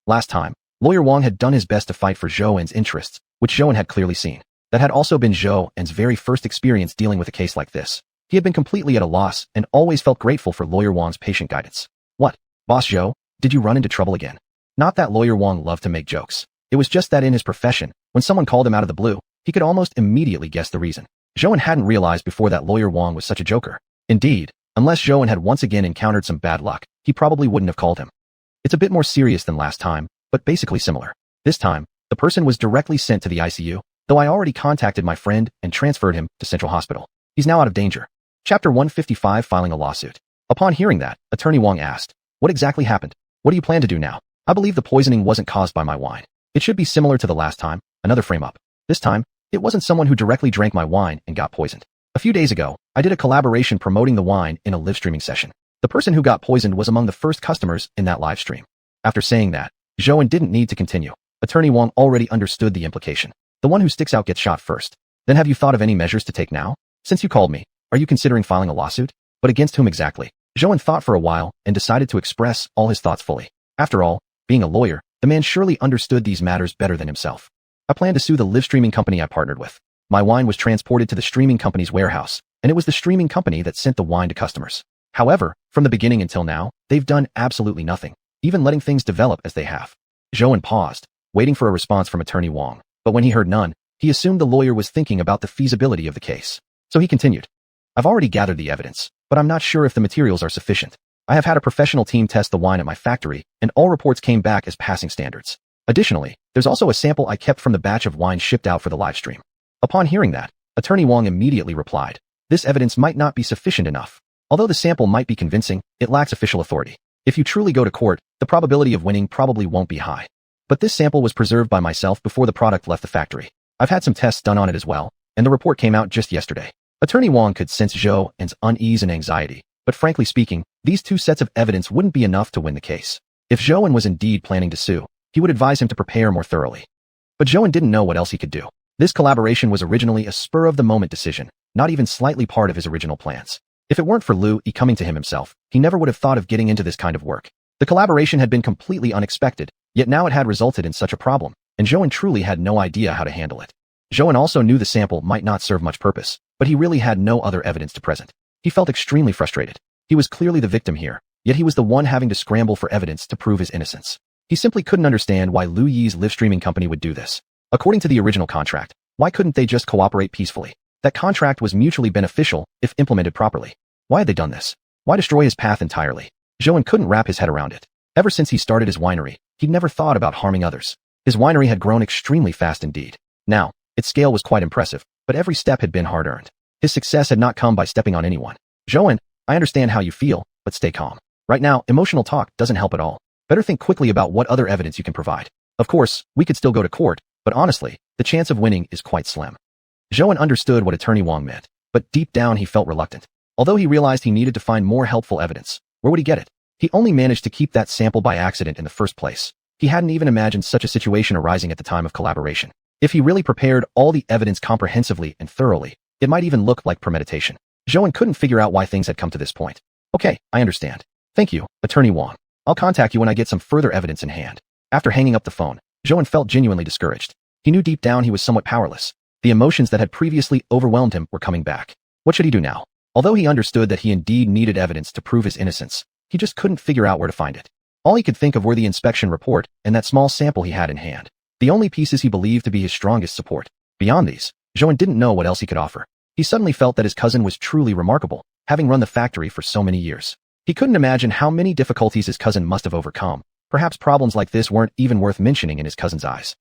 Last time, Lawyer Wang had done his best to fight for Zhou's interests, which Zhou had clearly seen. That had also been Zhou's very first experience dealing with a case like this. He had been completely at a loss and always felt grateful for Lawyer Wang's patient guidance. What, Boss Zhou, did you run into trouble again? Not that Lawyer Wang loved to make jokes. It was just that in his profession, when someone called him out of the blue, he could almost immediately guess the reason. Zhou hadn't realized before that Lawyer Wang was such a joker. Indeed, unless Zhou had once again encountered some bad luck, he probably wouldn't have called him. It's a bit more serious than last time, but basically similar. This time, the person was directly sent to the ICU, though I already contacted my friend and transferred him to Central Hospital. He's now out of danger. Chapter 155, Filing a Lawsuit. Upon hearing that, Attorney Wang asked, what exactly happened? What do you plan to do now? I believe the poisoning wasn't caused by my wine. It should be similar to the last time, another frame up. This time, it wasn't someone who directly drank my wine and got poisoned. A few days ago, I did a collaboration promoting the wine in a live streaming session. The person who got poisoned was among the first customers in that live stream. After saying that, Zhou didn't need to continue. Attorney Wang already understood the implication. The one who sticks out gets shot first. Then have you thought of any measures to take now? Since you called me, are you considering filing a lawsuit? But against whom exactly? Zhou thought for a while and decided to express all his thoughts fully. After all, being a lawyer, the man surely understood these matters better than himself. I plan to sue the live streaming company I partnered with. My wine was transported to the streaming company's warehouse, and it was the streaming company that sent the wine to customers. However, from the beginning until now, they've done absolutely nothing, even letting things develop as they have. Zhou paused, waiting for a response from Attorney Wang, but when he heard none, he assumed the lawyer was thinking about the feasibility of the case. So he continued. I've already gathered the evidence, but I'm not sure if the materials are sufficient. I have had a professional team test the wine at my factory, and all reports came back as passing standards. Additionally, there's also a sample I kept from the batch of wine shipped out for the live stream. Upon hearing that, Attorney Wang immediately replied, this evidence might not be sufficient enough. Although the sample might be convincing, it lacks official authority. If you truly go to court, the probability of winning probably won't be high. But this sample was preserved by myself before the product left the factory. I've had some tests done on it as well, and the report came out just yesterday. Attorney Wang could sense Zhou's unease and anxiety, but frankly speaking, these two sets of evidence wouldn't be enough to win the case. If Zhou was indeed planning to sue, he would advise him to prepare more thoroughly. But Zhou didn't know what else he could do. This collaboration was originally a spur-of-the-moment decision, not even slightly part of his original plans. If it weren't for Lu Yi coming to him himself, he never would have thought of getting into this kind of work. The collaboration had been completely unexpected, yet now it had resulted in such a problem, and Zhou truly had no idea how to handle it. Zhou also knew the sample might not serve much purpose, but he really had no other evidence to present. He felt extremely frustrated. He was clearly the victim here, yet he was the one having to scramble for evidence to prove his innocence. He simply couldn't understand why Lu Yi's live streaming company would do this. According to the original contract, why couldn't they just cooperate peacefully? That contract was mutually beneficial if implemented properly. Why had they done this? Why destroy his path entirely? Zhou couldn't wrap his head around it. Ever since he started his winery, he'd never thought about harming others. His winery had grown extremely fast indeed. Now, its scale was quite impressive, but every step had been hard-earned. His success had not come by stepping on anyone. Zhou, I understand how you feel, but stay calm. Right now, emotional talk doesn't help at all. Better think quickly about what other evidence you can provide. Of course, we could still go to court, but honestly, the chance of winning is quite slim. Zhou understood what Attorney Wang meant, but deep down he felt reluctant. Although he realized he needed to find more helpful evidence, where would he get it? He only managed to keep that sample by accident in the first place. He hadn't even imagined such a situation arising at the time of collaboration. If he really prepared all the evidence comprehensively and thoroughly, it might even look like premeditation. Zhou couldn't figure out why things had come to this point. Okay, I understand. Thank you, Attorney Wang. I'll contact you when I get some further evidence in hand. After hanging up the phone, Zhou felt genuinely discouraged. He knew deep down he was somewhat powerless. The emotions that had previously overwhelmed him were coming back. What should he do now? Although he understood that he indeed needed evidence to prove his innocence, he just couldn't figure out where to find it. All he could think of were the inspection report and that small sample he had in hand. The only pieces he believed to be his strongest support. Beyond these, Zhou didn't know what else he could offer. He suddenly felt that his cousin was truly remarkable, having run the factory for so many years. He couldn't imagine how many difficulties his cousin must have overcome. Perhaps problems like this weren't even worth mentioning in his cousin's eyes.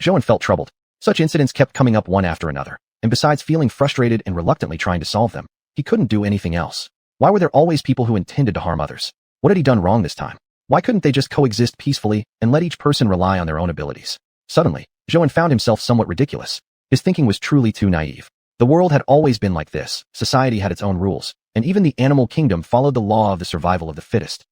Zhou felt troubled. Such incidents kept coming up one after another, and besides feeling frustrated and reluctantly trying to solve them, he couldn't do anything else. Why were there always people who intended to harm others? What had he done wrong this time? Why couldn't they just coexist peacefully and let each person rely on their own abilities? Suddenly, Zhou found himself somewhat ridiculous. His thinking was truly too naive. The world had always been like this, society had its own rules, and even the animal kingdom followed the law of the survival of the fittest.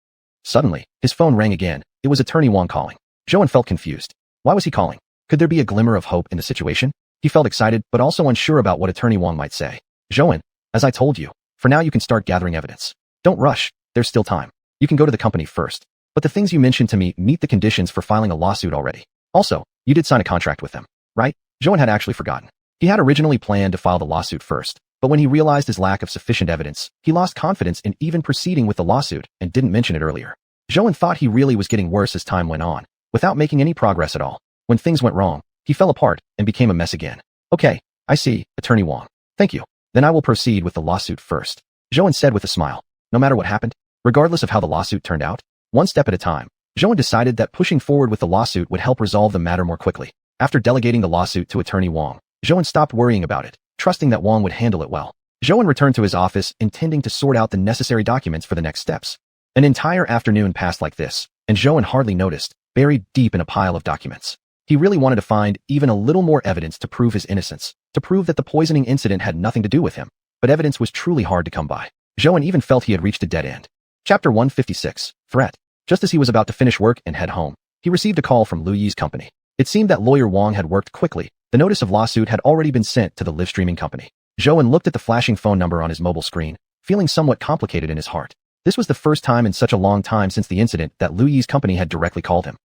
Suddenly, his phone rang again. It was Attorney Wang calling. Zhou felt confused. Why was he calling? Could there be a glimmer of hope in the situation? He felt excited, but also unsure about what Attorney Wang might say. Zhou, as I told you, for now you can start gathering evidence. Don't rush, there's still time. You can go to the company first. But the things you mentioned to me meet the conditions for filing a lawsuit already. Also, you did sign a contract with them, right? Zhou had actually forgotten. He had originally planned to file the lawsuit first, but when he realized his lack of sufficient evidence, he lost confidence in even proceeding with the lawsuit and didn't mention it earlier. Zhou thought he really was getting worse as time went on, without making any progress at all. When things went wrong, he fell apart and became a mess again. Okay, I see, Attorney Wang. Thank you. Then I will proceed with the lawsuit first. Zhou said with a smile. No matter what happened, regardless of how the lawsuit turned out, one step at a time, Zhou decided that pushing forward with the lawsuit would help resolve the matter more quickly. After delegating the lawsuit to Attorney Wang, Zhou stopped worrying about it, trusting that Wang would handle it well. Zhou returned to his office, intending to sort out the necessary documents for the next steps. An entire afternoon passed like this, and Zhou hardly noticed, buried deep in a pile of documents. He really wanted to find even a little more evidence to prove his innocence, to prove that the poisoning incident had nothing to do with him, but evidence was truly hard to come by. Zhou even felt he had reached a dead end. Chapter 156, Threat. Just as he was about to finish work and head home, he received a call from Lu Yi's company. It seemed that lawyer Wang had worked quickly. The notice of lawsuit had already been sent to the live streaming company. Zhou looked at the flashing phone number on his mobile screen, feeling somewhat complicated in his heart. This was the first time in such a long time since the incident that Lu Yi's company had directly called him.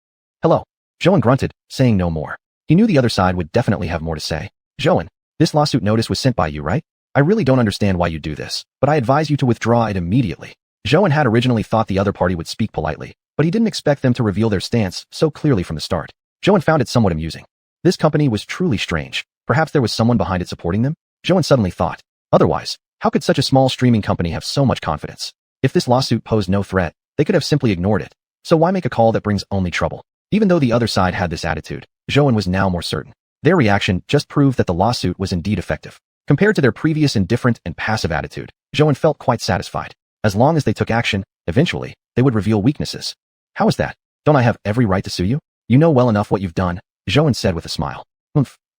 Hello. Zhou grunted, saying no more. He knew the other side would definitely have more to say. Zhou, this lawsuit notice was sent by you, right? I really don't understand why you do this, but I advise you to withdraw it immediately. Zhou had originally thought the other party would speak politely, but he didn't expect them to reveal their stance so clearly from the start. Zhou found it somewhat amusing. This company was truly strange. Perhaps there was someone behind it supporting them? Zhou suddenly thought. Otherwise, how could such a small streaming company have so much confidence? If this lawsuit posed no threat, they could have simply ignored it. So why make a call that brings only trouble? Even though the other side had this attitude, Zhou was now more certain. Their reaction just proved that the lawsuit was indeed effective. Compared to their previous indifferent and passive attitude, Zhou felt quite satisfied. As long as they took action, eventually, they would reveal weaknesses. How is that? Don't I have every right to sue you? You know well enough what you've done, Zhou said with a smile.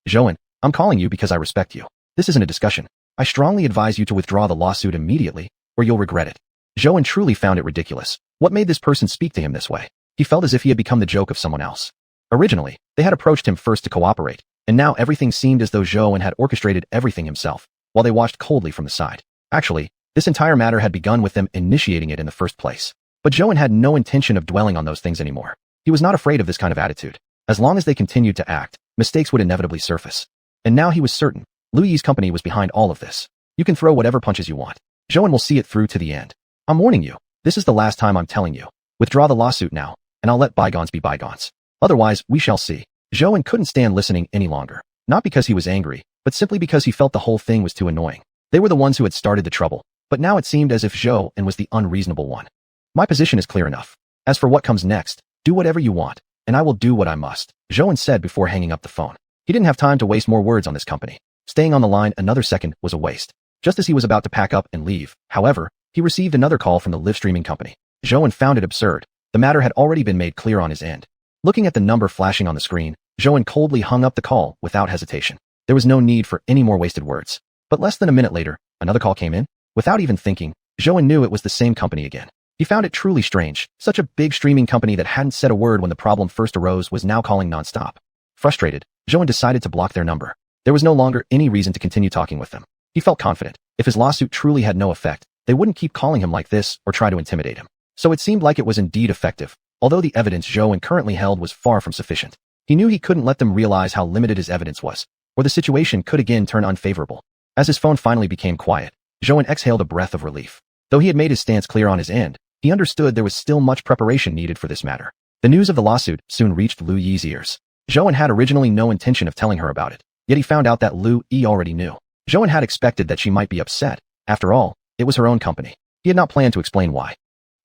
Zhou, I'm calling you because I respect you. This isn't a discussion. I strongly advise you to withdraw the lawsuit immediately, or you'll regret it. Zhou truly found it ridiculous. What made this person speak to him this way? He felt as if he had become the joke of someone else. Originally, they had approached him first to cooperate, and now everything seemed as though Zhou had orchestrated everything himself, while they watched coldly from the side. Actually, this entire matter had begun with them initiating it in the first place. But Zhou had no intention of dwelling on those things anymore. He was not afraid of this kind of attitude. As long as they continued to act, mistakes would inevitably surface. And now he was certain, Lu Yi's company was behind all of this. You can throw whatever punches you want. Zhou will see it through to the end. I'm warning you, this is the last time I'm telling you. Withdraw the lawsuit now, and I'll let bygones be bygones. Otherwise, we shall see. Zhou couldn't stand listening any longer. Not because he was angry, but simply because he felt the whole thing was too annoying. They were the ones who had started the trouble, but now it seemed as if Zhou was the unreasonable one. My position is clear enough. As for what comes next, do whatever you want, and I will do what I must, Zhou said before hanging up the phone. He didn't have time to waste more words on this company. Staying on the line another second was a waste. Just as he was about to pack up and leave, however, he received another call from the live streaming company. Zhou found it absurd. The matter had already been made clear on his end. Looking at the number flashing on the screen, Zhou coldly hung up the call without hesitation. There was no need for any more wasted words. But less than a minute later, another call came in. Without even thinking, Zhou knew it was the same company again. He found it truly strange. Such a big streaming company that hadn't said a word when the problem first arose was now calling nonstop. Frustrated, Zhou decided to block their number. There was no longer any reason to continue talking with them. He felt confident. If his lawsuit truly had no effect, they wouldn't keep calling him like this or try to intimidate him. So it seemed like it was indeed effective, although the evidence Zhou currently held was far from sufficient. He knew he couldn't let them realize how limited his evidence was, or the situation could again turn unfavorable. As his phone finally became quiet, Zhou exhaled a breath of relief. Though he had made his stance clear on his end, he understood there was still much preparation needed for this matter. The news of the lawsuit soon reached Lu Yi's ears. Zhou had originally no intention of telling her about it, yet he found out that Lu Yi already knew. Zhou had expected that she might be upset. After all, it was her own company. He had not planned to explain why.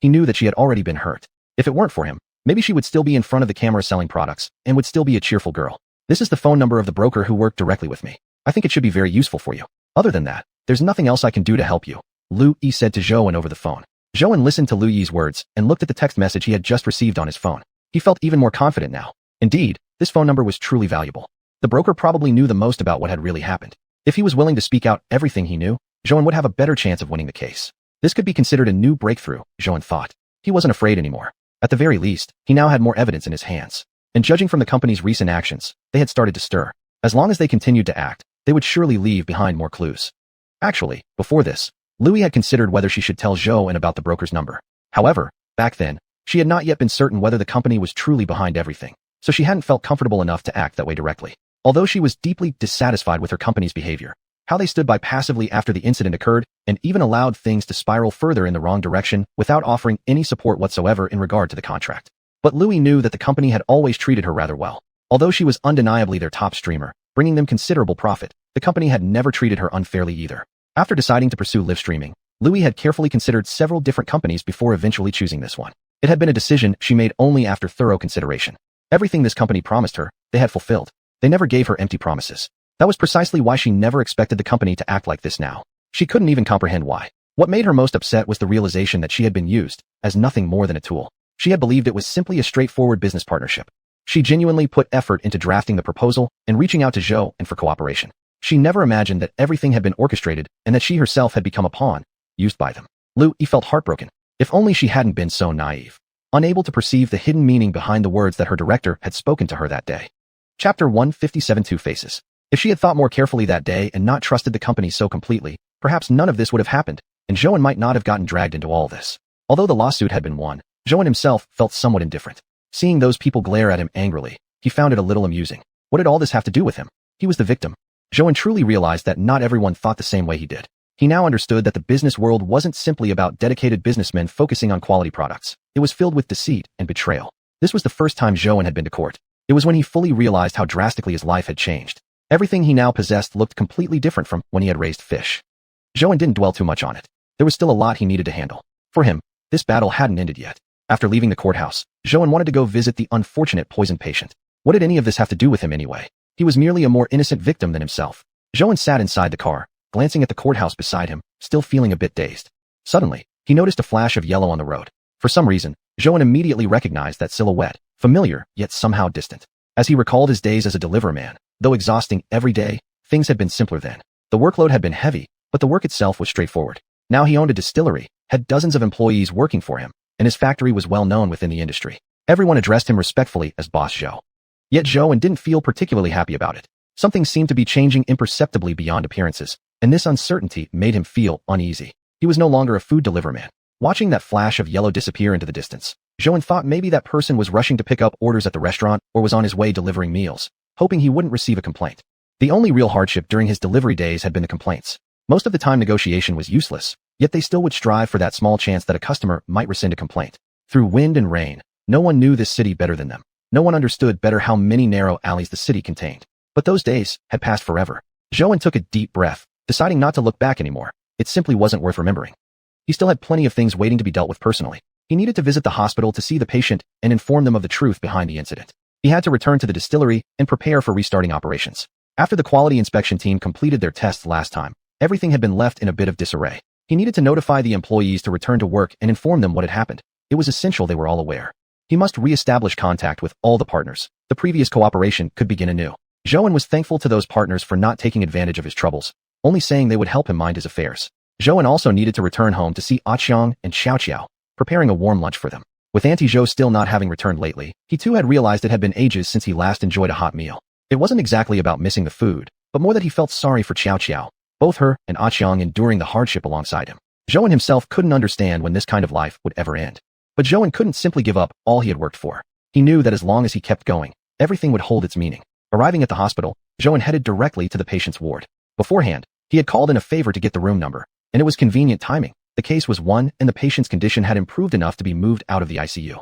He knew that she had already been hurt. If it weren't for him, maybe she would still be in front of the camera selling products and would still be a cheerful girl. This is the phone number of the broker who worked directly with me. I think it should be very useful for you. Other than that, there's nothing else I can do to help you, Lu Yi said to Zhou over the phone. Zhou listened to Lu Yi's words and looked at the text message he had just received on his phone. He felt even more confident now. Indeed, this phone number was truly valuable. The broker probably knew the most about what had really happened. If he was willing to speak out everything he knew, Zhou would have a better chance of winning the case. This could be considered a new breakthrough, Zhou thought. He wasn't afraid anymore. At the very least, he now had more evidence in his hands. And judging from the company's recent actions, they had started to stir. As long as they continued to act, they would surely leave behind more clues. Actually, before this, Louis had considered whether she should tell Zhou about the broker's number. However, back then, she had not yet been certain whether the company was truly behind everything, so she hadn't felt comfortable enough to act that way directly. Although she was deeply dissatisfied with her company's behavior, how they stood by passively after the incident occurred and even allowed things to spiral further in the wrong direction without offering any support whatsoever in regard to the contract. But Louis knew that the company had always treated her rather well. Although she was undeniably their top streamer, bringing them considerable profit, the company had never treated her unfairly either. After deciding to pursue live streaming, Louis had carefully considered several different companies before eventually choosing this one. It had been a decision she made only after thorough consideration. Everything this company promised her, they had fulfilled. They never gave her empty promises. That was precisely why she never expected the company to act like this now. She couldn't even comprehend why. What made her most upset was the realization that she had been used as nothing more than a tool. She had believed it was simply a straightforward business partnership. She genuinely put effort into drafting the proposal and reaching out to Zhou for cooperation. She never imagined that everything had been orchestrated and that she herself had become a pawn, used by them. Lu Yi felt heartbroken. If only she hadn't been so naive. Unable to perceive the hidden meaning behind the words that her director had spoken to her that day. Chapter 157 Two Faces. If she had thought more carefully that day and not trusted the company so completely, perhaps none of this would have happened, and Zhou might not have gotten dragged into all this. Although the lawsuit had been won, Zhou himself felt somewhat indifferent. Seeing those people glare at him angrily, he found it a little amusing. What did all this have to do with him? He was the victim. Zhou truly realized that not everyone thought the same way he did. He now understood that the business world wasn't simply about dedicated businessmen focusing on quality products. It was filled with deceit and betrayal. This was the first time Zhou had been to court. It was when he fully realized how drastically his life had changed. Everything he now possessed looked completely different from when he had raised fish. Zhou didn't dwell too much on it. There was still a lot he needed to handle. For him, this battle hadn't ended yet. After leaving the courthouse, Zhou wanted to go visit the unfortunate poison patient. What did any of this have to do with him anyway? He was merely a more innocent victim than himself. Zhou sat inside the car, glancing at the courthouse beside him, still feeling a bit dazed. Suddenly, he noticed a flash of yellow on the road. For some reason, Zhou immediately recognized that silhouette, familiar, yet somehow distant. As he recalled his days as a deliverman, though exhausting every day, things had been simpler then. The workload had been heavy, but the work itself was straightforward. Now he owned a distillery, had dozens of employees working for him, and his factory was well known within the industry. Everyone addressed him respectfully as Boss Zhou. Yet Zhou didn't feel particularly happy about it. Something seemed to be changing imperceptibly beyond appearances, and this uncertainty made him feel uneasy. He was no longer a food deliverman. Watching that flash of yellow disappear into the distance, Zhou thought maybe that person was rushing to pick up orders at the restaurant or was on his way delivering meals, hoping he wouldn't receive a complaint. The only real hardship during his delivery days had been the complaints. Most of the time negotiation was useless, yet they still would strive for that small chance that a customer might rescind a complaint. Through wind and rain, no one knew this city better than them. No one understood better how many narrow alleys the city contained. But those days had passed forever. Zhou took a deep breath, deciding not to look back anymore. It simply wasn't worth remembering. He still had plenty of things waiting to be dealt with personally. He needed to visit the hospital to see the patient and inform them of the truth behind the incident. He had to return to the distillery and prepare for restarting operations. After the quality inspection team completed their tests last time, everything had been left in a bit of disarray. He needed to notify the employees to return to work and inform them what had happened. It was essential they were all aware. He must re-establish contact with all the partners. The previous cooperation could begin anew. Zhou was thankful to those partners for not taking advantage of his troubles, only saying they would help him mind his affairs. Zhou also needed to return home to see xiuxian and xiuxian, preparing a warm lunch for them. With Auntie Zhou still not having returned lately, he too had realized it had been ages since he last enjoyed a hot meal. It wasn't exactly about missing the food, but more that he felt sorry for xiuxian, both her and xiuxian enduring the hardship alongside him. Zhou himself couldn't understand when this kind of life would ever end. But Zhou couldn't simply give up all he had worked for. He knew that as long as he kept going, everything would hold its meaning. Arriving at the hospital, Zhou headed directly to the patient's ward. Beforehand, he had called in a favor to get the room number, and it was convenient timing. The case was won, and the patient's condition had improved enough to be moved out of the ICU.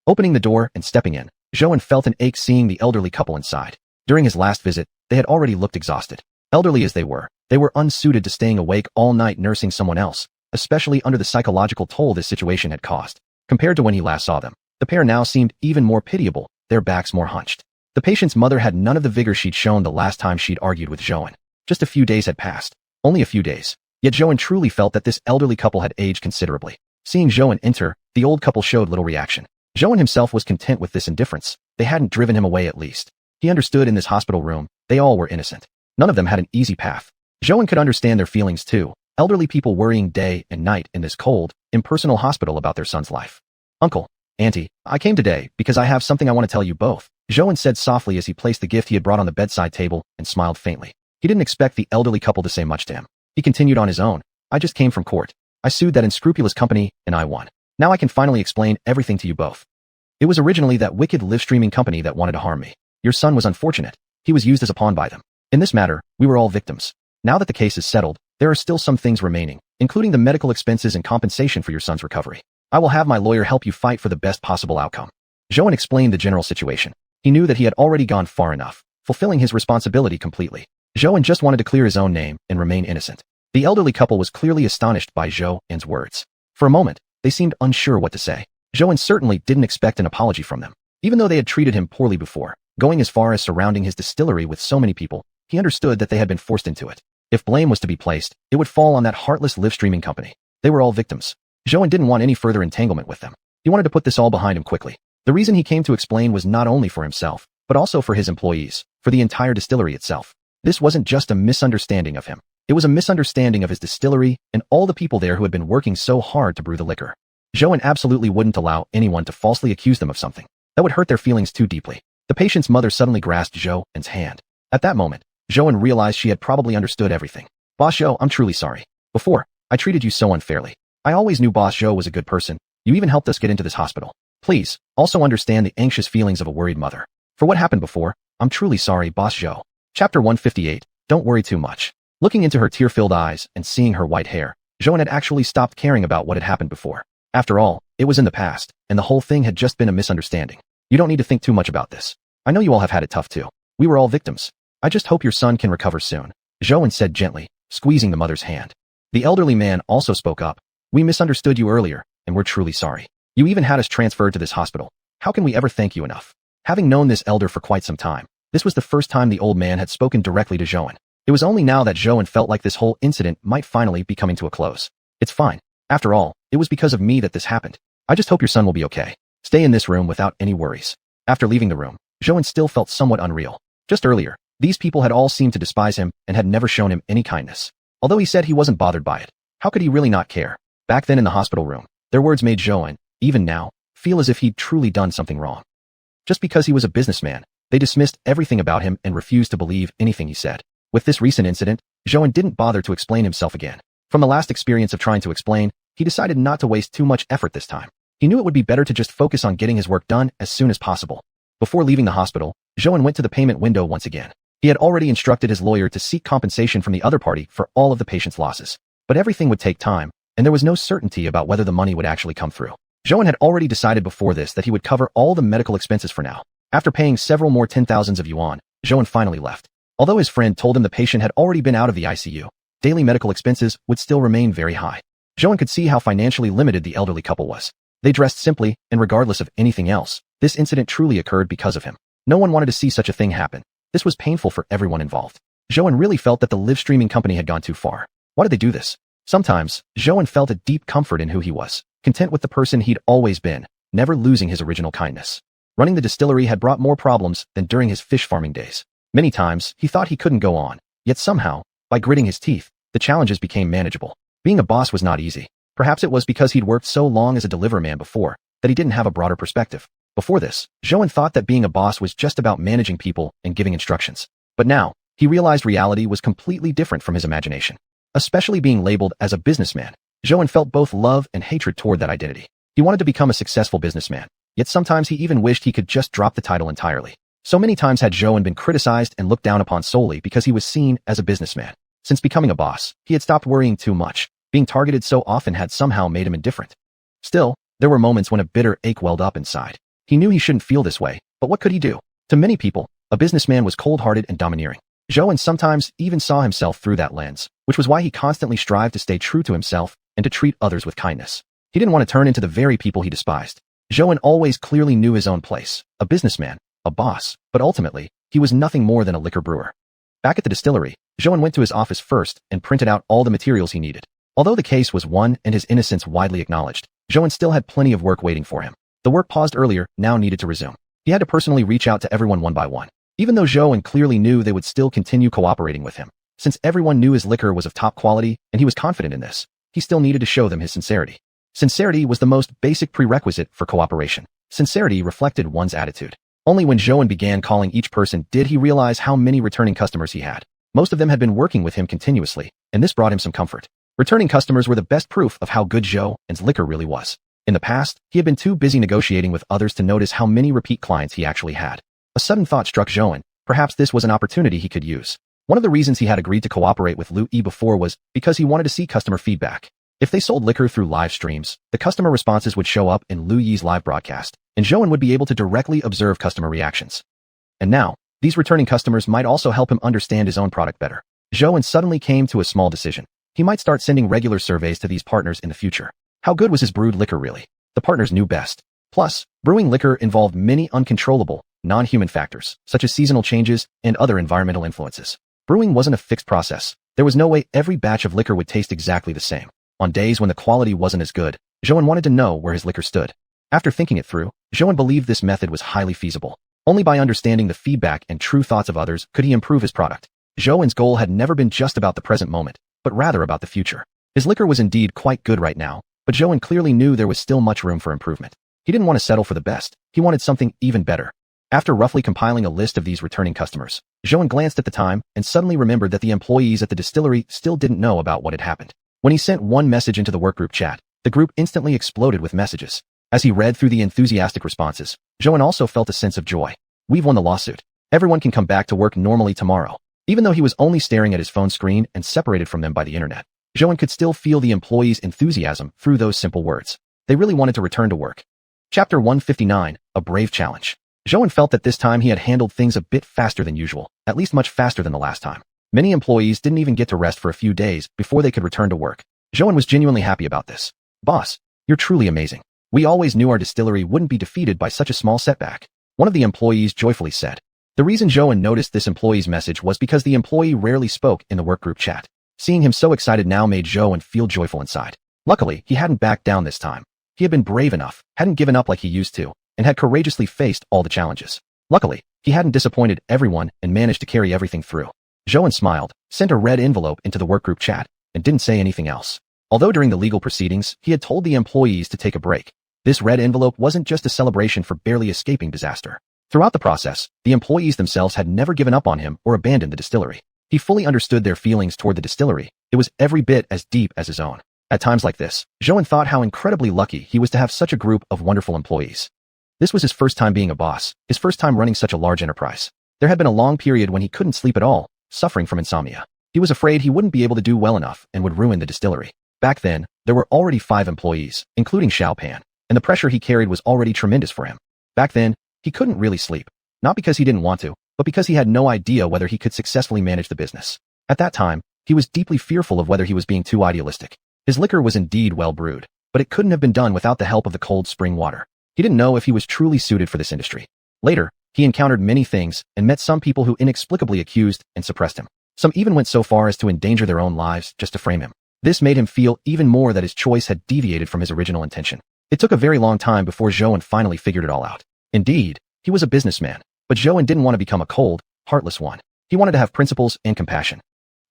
Opening the door and stepping in, Zhou felt an ache seeing the elderly couple inside. During his last visit, they had already looked exhausted. Elderly as they were unsuited to staying awake all night nursing someone else, especially under the psychological toll this situation had caused. Compared to when he last saw them, the pair now seemed even more pitiable, their backs more hunched. The patient's mother had none of the vigor she'd shown the last time she'd argued with Joan. Just a few days had passed. Only a few days. Yet Joan truly felt that this elderly couple had aged considerably. Seeing Joan enter, the old couple showed little reaction. Joan himself was content with this indifference. They hadn't driven him away at least. He understood in this hospital room, they all were innocent. None of them had an easy path. Joan could understand their feelings too. Elderly people worrying day and night in this cold, impersonal hospital about their son's life. Uncle, Auntie, I came today because I have something I want to tell you both, Joan said softly as he placed the gift he had brought on the bedside table and smiled faintly. He didn't expect the elderly couple to say much to him. He continued on his own. I just came from court. I sued that unscrupulous company, and I won. Now I can finally explain everything to you both. It was originally that wicked live-streaming company that wanted to harm me. Your son was unfortunate. He was used as a pawn by them. In this matter, we were all victims. Now that the case is settled, there are still some things remaining, including the medical expenses and compensation for your son's recovery. I will have my lawyer help you fight for the best possible outcome. Joan explained the general situation. He knew that he had already gone far enough, fulfilling his responsibility completely. Joan just wanted to clear his own name and remain innocent. The elderly couple was clearly astonished by Joan's words. For a moment, they seemed unsure what to say. Joan certainly didn't expect an apology from them. Even though they had treated him poorly before, going as far as surrounding his distillery with so many people, he understood that they had been forced into it. If blame was to be placed, it would fall on that heartless live-streaming company. They were all victims. Joan didn't want any further entanglement with them. He wanted to put this all behind him quickly. The reason he came to explain was not only for himself, but also for his employees, for the entire distillery itself. This wasn't just a misunderstanding of him. It was a misunderstanding of his distillery and all the people there who had been working so hard to brew the liquor. Joan absolutely wouldn't allow anyone to falsely accuse them of something. That would hurt their feelings too deeply. The patient's mother suddenly grasped Joan's hand. At that moment, Joan realized she had probably understood everything. Boss Joe, I'm truly sorry. Before, I treated you so unfairly. I always knew Boss Joe was a good person. You even helped us get into this hospital. Please, also understand the anxious feelings of a worried mother. For what happened before, I'm truly sorry, Boss Joe. Chapter 158, Don't worry too much. Looking into her tear-filled eyes and seeing her white hair, Joan had actually stopped caring about what had happened before. After all, it was in the past, and the whole thing had just been a misunderstanding. You don't need to think too much about this. I know you all have had it tough too. We were all victims. I just hope your son can recover soon, Joan said gently, squeezing the mother's hand. The elderly man also spoke up. We misunderstood you earlier, and we're truly sorry. You even had us transferred to this hospital. How can we ever thank you enough? Having known this elder for quite some time, this was the first time the old man had spoken directly to Joan. It was only now that Joan felt like this whole incident might finally be coming to a close. It's fine. After all, it was because of me that this happened. I just hope your son will be okay. Stay in this room without any worries. After leaving the room, Joan still felt somewhat unreal. Just earlier, these people had all seemed to despise him and had never shown him any kindness. Although he said he wasn't bothered by it, how could he really not care? Back then in the hospital room, their words made Joan, even now, feel as if he'd truly done something wrong. Just because he was a businessman, they dismissed everything about him and refused to believe anything he said. With this recent incident, Joan didn't bother to explain himself again. From the last experience of trying to explain, he decided not to waste too much effort this time. He knew it would be better to just focus on getting his work done as soon as possible. Before leaving the hospital, Joan went to the payment window once again. He had already instructed his lawyer to seek compensation from the other party for all of the patient's losses. But everything would take time, and there was no certainty about whether the money would actually come through. Joan had already decided before this that he would cover all the medical expenses for now. After paying several more 10,000s of yuan, Joan finally left. Although his friend told him the patient had already been out of the ICU, daily medical expenses would still remain very high. Joan could see how financially limited the elderly couple was. They dressed simply, and regardless of anything else, this incident truly occurred because of him. No one wanted to see such a thing happen. This was painful for everyone involved. Joan really felt that the live-streaming company had gone too far. Why did they do this? Sometimes, Joan felt a deep comfort in who he was, content with the person he'd always been, never losing his original kindness. Running the distillery had brought more problems than during his fish farming days. Many times, he thought he couldn't go on, yet somehow, by gritting his teeth, the challenges became manageable. Being a boss was not easy. Perhaps it was because he'd worked so long as a deliverman before, that he didn't have a broader perspective. Before this, Joan thought that being a boss was just about managing people and giving instructions. But now, he realized reality was completely different from his imagination. Especially being labeled as a businessman, Joan felt both love and hatred toward that identity. He wanted to become a successful businessman, yet sometimes he even wished he could just drop the title entirely. So many times had Joan been criticized and looked down upon solely because he was seen as a businessman. Since becoming a boss, he had stopped worrying too much. Being targeted so often had somehow made him indifferent. Still, there were moments when a bitter ache welled up inside. He knew he shouldn't feel this way, but what could he do? To many people, a businessman was cold-hearted and domineering. Joan sometimes even saw himself through that lens, which was why he constantly strived to stay true to himself and to treat others with kindness. He didn't want to turn into the very people he despised. Joan always clearly knew his own place, a businessman, a boss, but ultimately, he was nothing more than a liquor brewer. Back at the distillery, Zhou went to his office first and printed out all the materials he needed. Although the case was won and his innocence widely acknowledged, Zhou still had plenty of work waiting for him. The work paused earlier now needed to resume. He had to personally reach out to everyone one by one. Even though Zhou clearly knew they would still continue cooperating with him, since everyone knew his liquor was of top quality and he was confident in this, he still needed to show them his sincerity. Sincerity was the most basic prerequisite for cooperation. Sincerity reflected one's attitude. Only when Zhou began calling each person did he realize how many returning customers he had. Most of them had been working with him continuously, and this brought him some comfort. Returning customers were the best proof of how good Zhou's liquor really was. In the past, he had been too busy negotiating with others to notice how many repeat clients he actually had. A sudden thought struck Zhou. Perhaps this was an opportunity he could use. One of the reasons he had agreed to cooperate with Lu Yi before was because he wanted to see customer feedback. If they sold liquor through live streams, the customer responses would show up in Lu Yi's live broadcast, and Zhou would be able to directly observe customer reactions. And now, these returning customers might also help him understand his own product better. Zhou suddenly came to a small decision. He might start sending regular surveys to these partners in the future. How good was his brewed liquor really? The partners knew best. Plus, brewing liquor involved many uncontrollable, non-human factors, such as seasonal changes and other environmental influences. Brewing wasn't a fixed process. There was no way every batch of liquor would taste exactly the same. On days when the quality wasn't as good, Zhou wanted to know where his liquor stood. After thinking it through, Zhou believed this method was highly feasible. Only by understanding the feedback and true thoughts of others could he improve his product. Zhou's goal had never been just about the present moment, but rather about the future. His liquor was indeed quite good right now, but Zhou clearly knew there was still much room for improvement. He didn't want to settle for the best. He wanted something even better. After roughly compiling a list of these returning customers, Zhou glanced at the time and suddenly remembered that the employees at the distillery still didn't know about what had happened. When he sent one message into the workgroup chat, the group instantly exploded with messages. As he read through the enthusiastic responses, Zhou also felt a sense of joy. We've won the lawsuit. Everyone can come back to work normally tomorrow. Even though he was only staring at his phone screen and separated from them by the internet, Zhou could still feel the employees' enthusiasm through those simple words. They really wanted to return to work. Chapter 159, A Brave Challenge. Zhou felt that this time he had handled things a bit faster than usual, at least much faster than the last time. Many employees didn't even get to rest for a few days before they could return to work. Zhou was genuinely happy about this. Boss, you're truly amazing. We always knew our distillery wouldn't be defeated by such a small setback. One of the employees joyfully said. The reason Zhou noticed this employee's message was because the employee rarely spoke in the workgroup chat. Seeing him so excited now made Zhou feel joyful inside. Luckily, he hadn't backed down this time. He had been brave enough, hadn't given up like he used to, and had courageously faced all the challenges. Luckily, he hadn't disappointed everyone and managed to carry everything through. Zhou smiled, sent a red envelope into the workgroup chat, and didn't say anything else. Although during the legal proceedings, he had told the employees to take a break. This red envelope wasn't just a celebration for barely escaping disaster. Throughout the process, the employees themselves had never given up on him or abandoned the distillery. He fully understood their feelings toward the distillery. It was every bit as deep as his own. At times like this, Zhou thought how incredibly lucky he was to have such a group of wonderful employees. This was his first time being a boss, his first time running such a large enterprise. There had been a long period when he couldn't sleep at all, suffering from insomnia. He was afraid he wouldn't be able to do well enough and would ruin the distillery. Back then, there were already 5 employees, including Xiao Pan, and the pressure he carried was already tremendous for him. Back then, he couldn't really sleep. Not because he didn't want to, but because he had no idea whether he could successfully manage the business. At that time, he was deeply fearful of whether he was being too idealistic. His liquor was indeed well brewed, but it couldn't have been done without the help of the cold spring water. He didn't know if he was truly suited for this industry. Later, he encountered many things and met some people who inexplicably accused and suppressed him. Some even went so far as to endanger their own lives just to frame him. This made him feel even more that his choice had deviated from his original intention. It took a very long time before Zhou finally figured it all out. Indeed, he was a businessman, but Zhou didn't want to become a cold, heartless one. He wanted to have principles and compassion.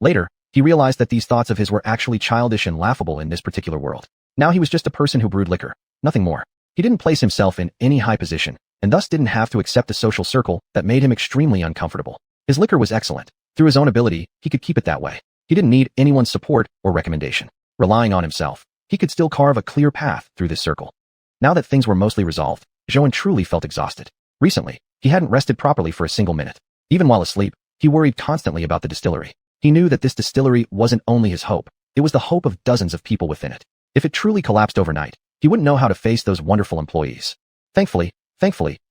Later, he realized that these thoughts of his were actually childish and laughable in this particular world. Now he was just a person who brewed liquor, nothing more. He didn't place himself in any high position, and thus didn't have to accept a social circle that made him extremely uncomfortable. His liquor was excellent. Through his own ability, he could keep it that way. He didn't need anyone's support or recommendation. Relying on himself, he could still carve a clear path through this circle. Now that things were mostly resolved, Zhou truly felt exhausted. Recently, he hadn't rested properly for a single minute. Even while asleep, he worried constantly about the distillery. He knew that this distillery wasn't only his hope, it was the hope of dozens of people within it. If it truly collapsed overnight, he wouldn't know how to face those wonderful employees. Thankfully,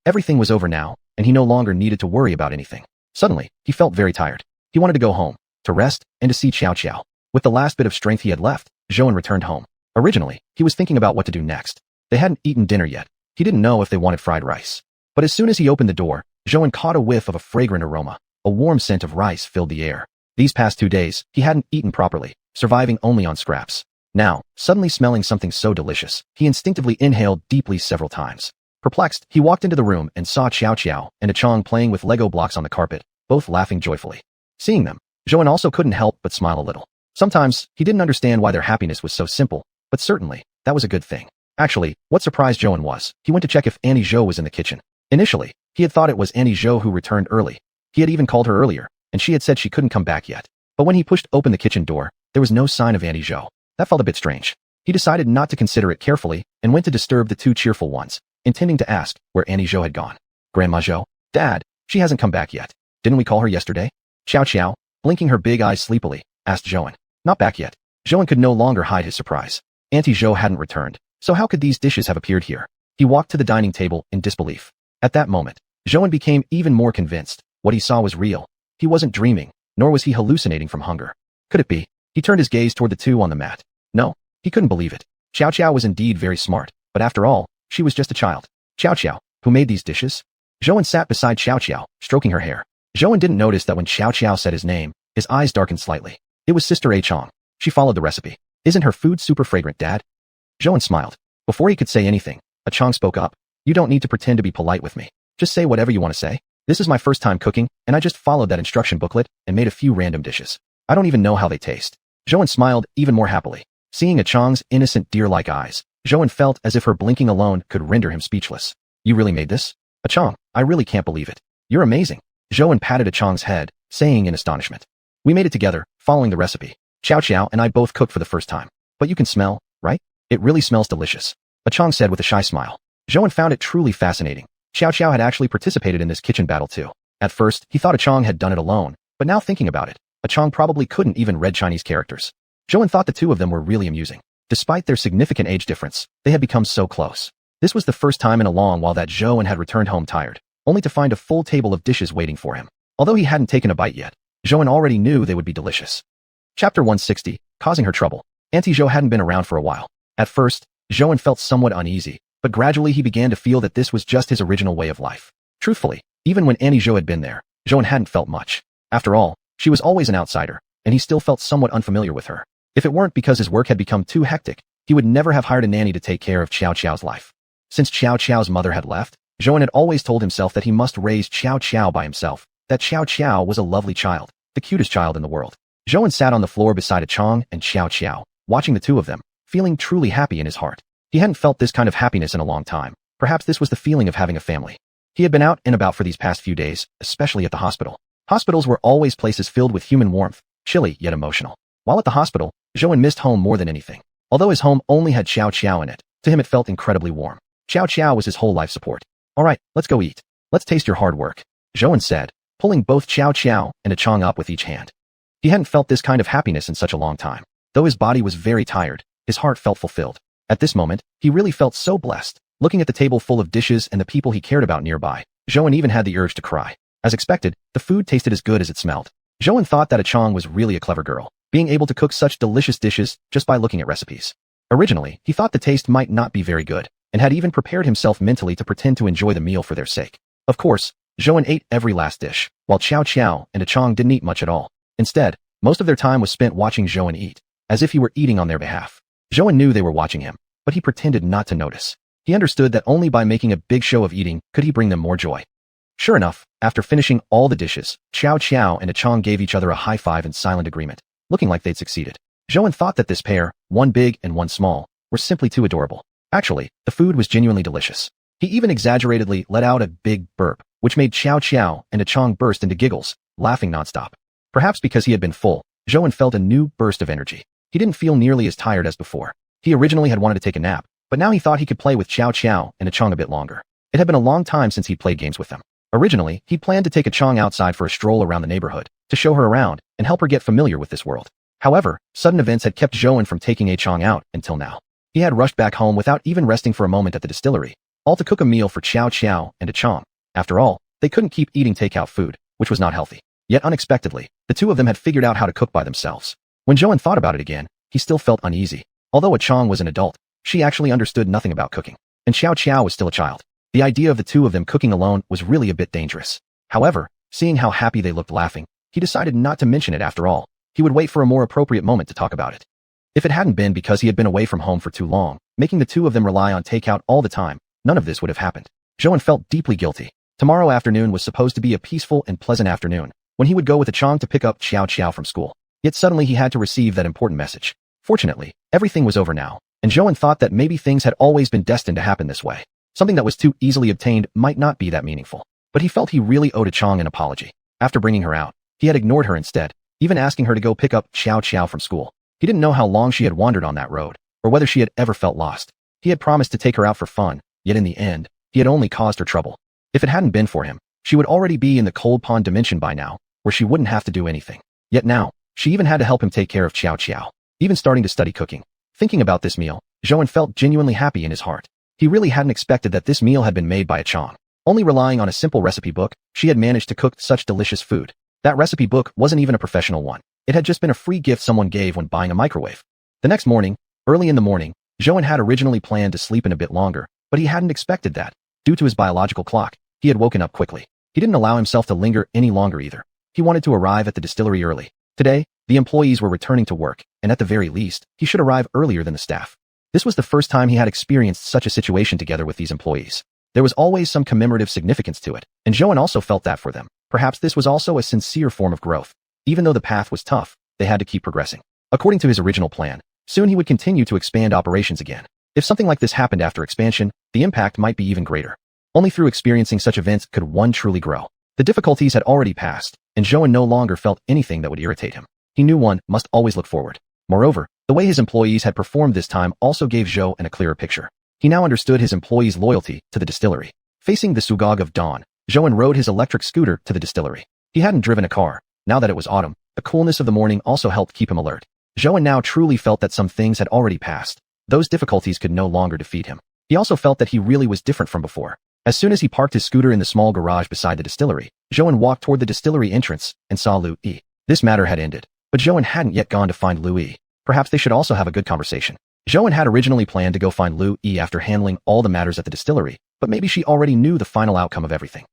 everything was over now, and he no longer needed to worry about anything. Suddenly, he felt very tired. He wanted to go home, to rest, and to see Xiao. With the last bit of strength he had left, Zhou returned home. Originally, he was thinking about what to do next. They hadn't eaten dinner yet. He didn't know if they wanted fried rice. But as soon as he opened the door, Zhou caught a whiff of a fragrant aroma. A warm scent of rice filled the air. These past 2 days, he hadn't eaten properly, surviving only on scraps. Now, suddenly smelling something so delicious, he instinctively inhaled deeply several times. Perplexed, he walked into the room and saw Xiao and Chang playing with Lego blocks on the carpet, both laughing joyfully. Seeing them, Zhou also couldn't help but smile a little. Sometimes, he didn't understand why their happiness was so simple, but certainly, that was a good thing. Actually, what surprised Zhou was, he went to check if Annie Zhou was in the kitchen. Initially, he had thought it was Annie Zhou who returned early. He had even called her earlier, and she had said she couldn't come back yet. But when he pushed open the kitchen door, there was no sign of Annie Zhou. That felt a bit strange. He decided not to consider it carefully and went to disturb the 2 cheerful ones, intending to ask where Annie Zhou had gone. Grandma Zhou? Dad, she hasn't come back yet. Didn't we call her yesterday? Xiao, blinking her big eyes sleepily, asked Zhou. Not back yet. Zhou could no longer hide his surprise. Auntie Zhou hadn't returned, so how could these dishes have appeared here? He walked to the dining table in disbelief. At that moment, Zhou became even more convinced. What he saw was real. He wasn't dreaming, nor was he hallucinating from hunger. Could it be? He turned his gaze toward the 2 on the mat. No, he couldn't believe it. Xiao was indeed very smart, but after all, she was just a child. Xiao, who made these dishes? Zhou sat beside Xiao, stroking her hair. Zhou didn't notice that when Xiao said his name, his eyes darkened slightly. It was Sister Chang. She followed the recipe. Isn't her food super fragrant, Dad? Zhou smiled. Before he could say anything, Chang spoke up. You don't need to pretend to be polite with me. Just say whatever you want to say. This is my first time cooking, and I just followed that instruction booklet and made a few random dishes. I don't even know how they taste. Zhou smiled even more happily. Seeing Chang's innocent deer-like eyes, Zhou felt as if her blinking alone could render him speechless. You really made this? Chang, I really can't believe it. You're amazing. Zhou patted Chang's head, saying in astonishment. We made it together, following the recipe. Xiao and I both cooked for the first time. But you can smell, right? It really smells delicious. Chang said with a shy smile. Zhou found it truly fascinating. Xiao had actually participated in this kitchen battle too. At first, he thought Chang had done it alone, but now thinking about it, Chang probably couldn't even read Chinese characters. Zhou thought the 2 of them were really amusing. Despite their significant age difference, they had become so close. This was the first time in a long while that Zhou had returned home tired, only to find a full table of dishes waiting for him. Although he hadn't taken a bite yet, Zhou already knew they would be delicious. Chapter 160, Causing her trouble. Auntie Zhou hadn't been around for a while. At first, Zhou felt somewhat uneasy, but gradually he began to feel that this was just his original way of life. Truthfully, even when Annie Zhou had been there, Zhou hadn't felt much. After all, she was always an outsider, and he still felt somewhat unfamiliar with her. If it weren't because his work had become too hectic, he would never have hired a nanny to take care of Xiao's life. Since Xiao's mother had left, Zhou had always told himself that he must raise Xiao by himself, that Xiao was a lovely child, the cutest child in the world. Zhou sat on the floor beside Chang and Xiao, watching the 2 of them, feeling truly happy in his heart. He hadn't felt this kind of happiness in a long time. Perhaps this was the feeling of having a family. He had been out and about for these past few days, especially at the hospital. Hospitals were always places filled with human warmth, chilly yet emotional. While at the hospital, Zhou missed home more than anything. Although his home only had Xiao in it, to him it felt incredibly warm. Xiao was his whole life support. All right, let's go eat. Let's taste your hard work, Zhou said, pulling both Xiao and Chang up with each hand. He hadn't felt this kind of happiness in such a long time. Though his body was very tired, his heart felt fulfilled. At this moment, he really felt so blessed. Looking at the table full of dishes and the people he cared about nearby, Zhou even had the urge to cry. As expected, the food tasted as good as it smelled. Zhou thought that Chang was really a clever girl, being able to cook such delicious dishes just by looking at recipes. Originally, he thought the taste might not be very good, and had even prepared himself mentally to pretend to enjoy the meal for their sake. Of course, Zhou ate every last dish, while Xiao and Chang didn't eat much at all. Instead, most of their time was spent watching Zhou eat, as if he were eating on their behalf. Zhou knew they were watching him, but he pretended not to notice. He understood that only by making a big show of eating could he bring them more joy. Sure enough, after finishing all the dishes, Xiao and Chang gave each other a high five in silent agreement, looking like they'd succeeded. Zhou thought that this pair, one big and one small, were simply too adorable. Actually, the food was genuinely delicious. He even exaggeratedly let out a big burp, which made Xiao and Chang burst into giggles, laughing nonstop. Perhaps because he had been full, Zhou felt a new burst of energy. He didn't feel nearly as tired as before. He originally had wanted to take a nap, but now he thought he could play with Xiao and Chang a bit longer. It had been a long time since he'd played games with them. Originally, he planned to take Chang outside for a stroll around the neighborhood, to show her around and help her get familiar with this world. However, sudden events had kept Zhou from taking Chang out until now. He had rushed back home without even resting for a moment at the distillery, all to cook a meal for Xiao and Chang. After all, they couldn't keep eating takeout food, which was not healthy. Yet unexpectedly, the two of them had figured out how to cook by themselves. When Zhou thought about it again, he still felt uneasy. Although Chang was an adult, she actually understood nothing about cooking. And Xiao was still a child. The idea of the two of them cooking alone was really a bit dangerous. However, seeing how happy they looked laughing, he decided not to mention it after all. He would wait for a more appropriate moment to talk about it. If it hadn't been because he had been away from home for too long, making the two of them rely on takeout all the time, none of this would have happened. Zhou felt deeply guilty. Tomorrow afternoon was supposed to be a peaceful and pleasant afternoon, when he would go with Chang to pick up Xiao from school. Yet suddenly he had to receive that important message. Fortunately, everything was over now, and Zhou thought that maybe things had always been destined to happen this way. Something that was too easily obtained might not be that meaningful. But he felt he really owed Chang an apology. After bringing her out, he had ignored her instead, even asking her to go pick up Xiao from school. He didn't know how long she had wandered on that road, or whether she had ever felt lost. He had promised to take her out for fun, yet in the end, he had only caused her trouble. If it hadn't been for him, she would already be in the cold pond dimension by now, where she wouldn't have to do anything. Yet now, she even had to help him take care of Xiao, even starting to study cooking. Thinking about this meal, Zhou felt genuinely happy in his heart. He really hadn't expected that this meal had been made by Chang. Only relying on a simple recipe book, she had managed to cook such delicious food. That recipe book wasn't even a professional one. It had just been a free gift someone gave when buying a microwave. The next morning, early in the morning, Zhou had originally planned to sleep in a bit longer, but he hadn't expected that. Due to his biological clock, he had woken up quickly. He didn't allow himself to linger any longer either. He wanted to arrive at the distillery early. Today, the employees were returning to work, and at the very least, he should arrive earlier than the staff. This was the first time he had experienced such a situation together with these employees. There was always some commemorative significance to it, and Zhou also felt that for them. Perhaps this was also a sincere form of growth. Even though the path was tough, they had to keep progressing. According to his original plan, soon he would continue to expand operations again. If something like this happened after expansion, the impact might be even greater. Only through experiencing such events could one truly grow. The difficulties had already passed, and Zhou no longer felt anything that would irritate him. He knew one must always look forward. Moreover, the way his employees had performed this time also gave Zhou a clearer picture. He now understood his employees' loyalty to the distillery. Facing the Sugog of dawn, Zhou rode his electric scooter to the distillery. He hadn't driven a car. Now that it was autumn, the coolness of the morning also helped keep him alert. Zhou now truly felt that some things had already passed. Those difficulties could no longer defeat him. He also felt that he really was different from before. As soon as he parked his scooter in the small garage beside the distillery, Zhou walked toward the distillery entrance and saw Lu Yi. This matter had ended, but Zhou hadn't yet gone to find Lu Yi. Perhaps they should also have a good conversation. Zhou had originally planned to go find Lu Yi after handling all the matters at the distillery, but maybe she already knew the final outcome of everything.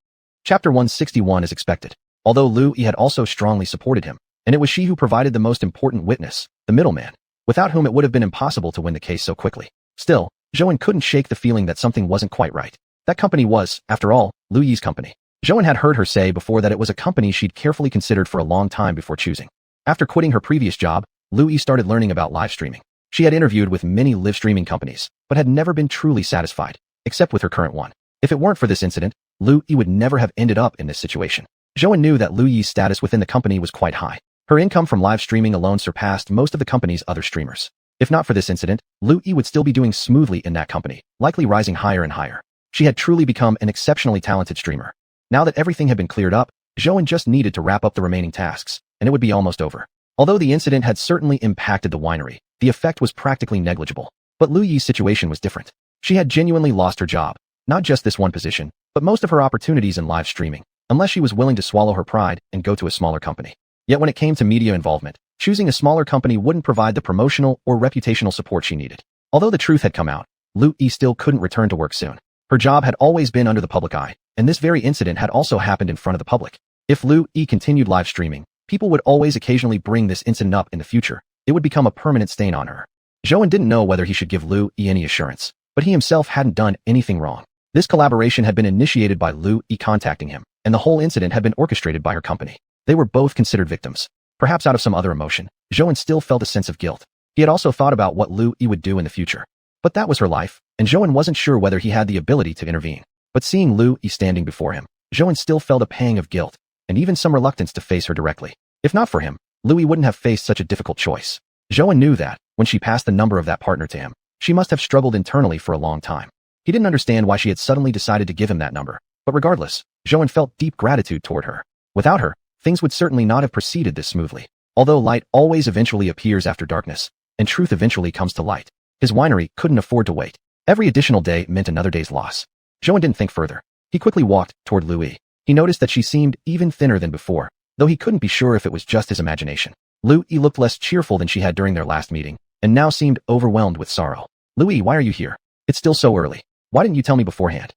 Chapter 161 as expected. Although Lu Yi had also strongly supported him, and it was she who provided the most important witness, the middleman, without whom it would have been impossible to win the case so quickly. Still, Zhou couldn't shake the feeling that something wasn't quite right. That company was, after all, Lu Yi's company. Zhou had heard her say before that it was a company she'd carefully considered for a long time before choosing. After quitting her previous job, Lu Yi started learning about live streaming. She had interviewed with many live streaming companies, but had never been truly satisfied, except with her current one. If it weren't for this incident, Lu Yi would never have ended up in this situation. Zhou knew that Lu Yi's status within the company was quite high. Her income from live streaming alone surpassed most of the company's other streamers. If not for this incident, Lu Yi would still be doing smoothly in that company, likely rising higher and higher. She had truly become an exceptionally talented streamer. Now that everything had been cleared up, Zhou just needed to wrap up the remaining tasks, and it would be almost over. Although the incident had certainly impacted the winery, the effect was practically negligible. But Lu Yi's situation was different. She had genuinely lost her job, not just this one position, but most of her opportunities in live streaming, unless she was willing to swallow her pride and go to a smaller company. Yet when it came to media involvement, choosing a smaller company wouldn't provide the promotional or reputational support she needed. Although the truth had come out, Lu Yi still couldn't return to work soon. Her job had always been under the public eye, and this very incident had also happened in front of the public. If Lu Yi continued live streaming, people would always occasionally bring this incident up in the future. It would become a permanent stain on her. Zhou didn't know whether he should give Lu Yi any assurance, but he himself hadn't done anything wrong. This collaboration had been initiated by Lu Yi contacting him, and the whole incident had been orchestrated by her company. They were both considered victims. Perhaps out of some other emotion, Zhou still felt a sense of guilt. He had also thought about what Lu Yi would do in the future. But that was her life, and Zhou wasn't sure whether he had the ability to intervene. But seeing Lu Yi standing before him, Zhou still felt a pang of guilt, and even some reluctance to face her directly. If not for him, Lu Yi wouldn't have faced such a difficult choice. Zhou knew that, when she passed the number of that partner to him, she must have struggled internally for a long time. He didn't understand why she had suddenly decided to give him that number, but regardless, Zhou felt deep gratitude toward her. Without her, things would certainly not have proceeded this smoothly. Although light always eventually appears after darkness, and truth eventually comes to light, his winery couldn't afford to wait. Every additional day meant another day's loss. Zhou didn't think further. He quickly walked toward Lu Yi. He noticed that she seemed even thinner than before, though he couldn't be sure if it was just his imagination. Lu Yi looked less cheerful than she had during their last meeting, and now seemed overwhelmed with sorrow. Lu Yi, why are you here? It's still so early. Why didn't you tell me beforehand?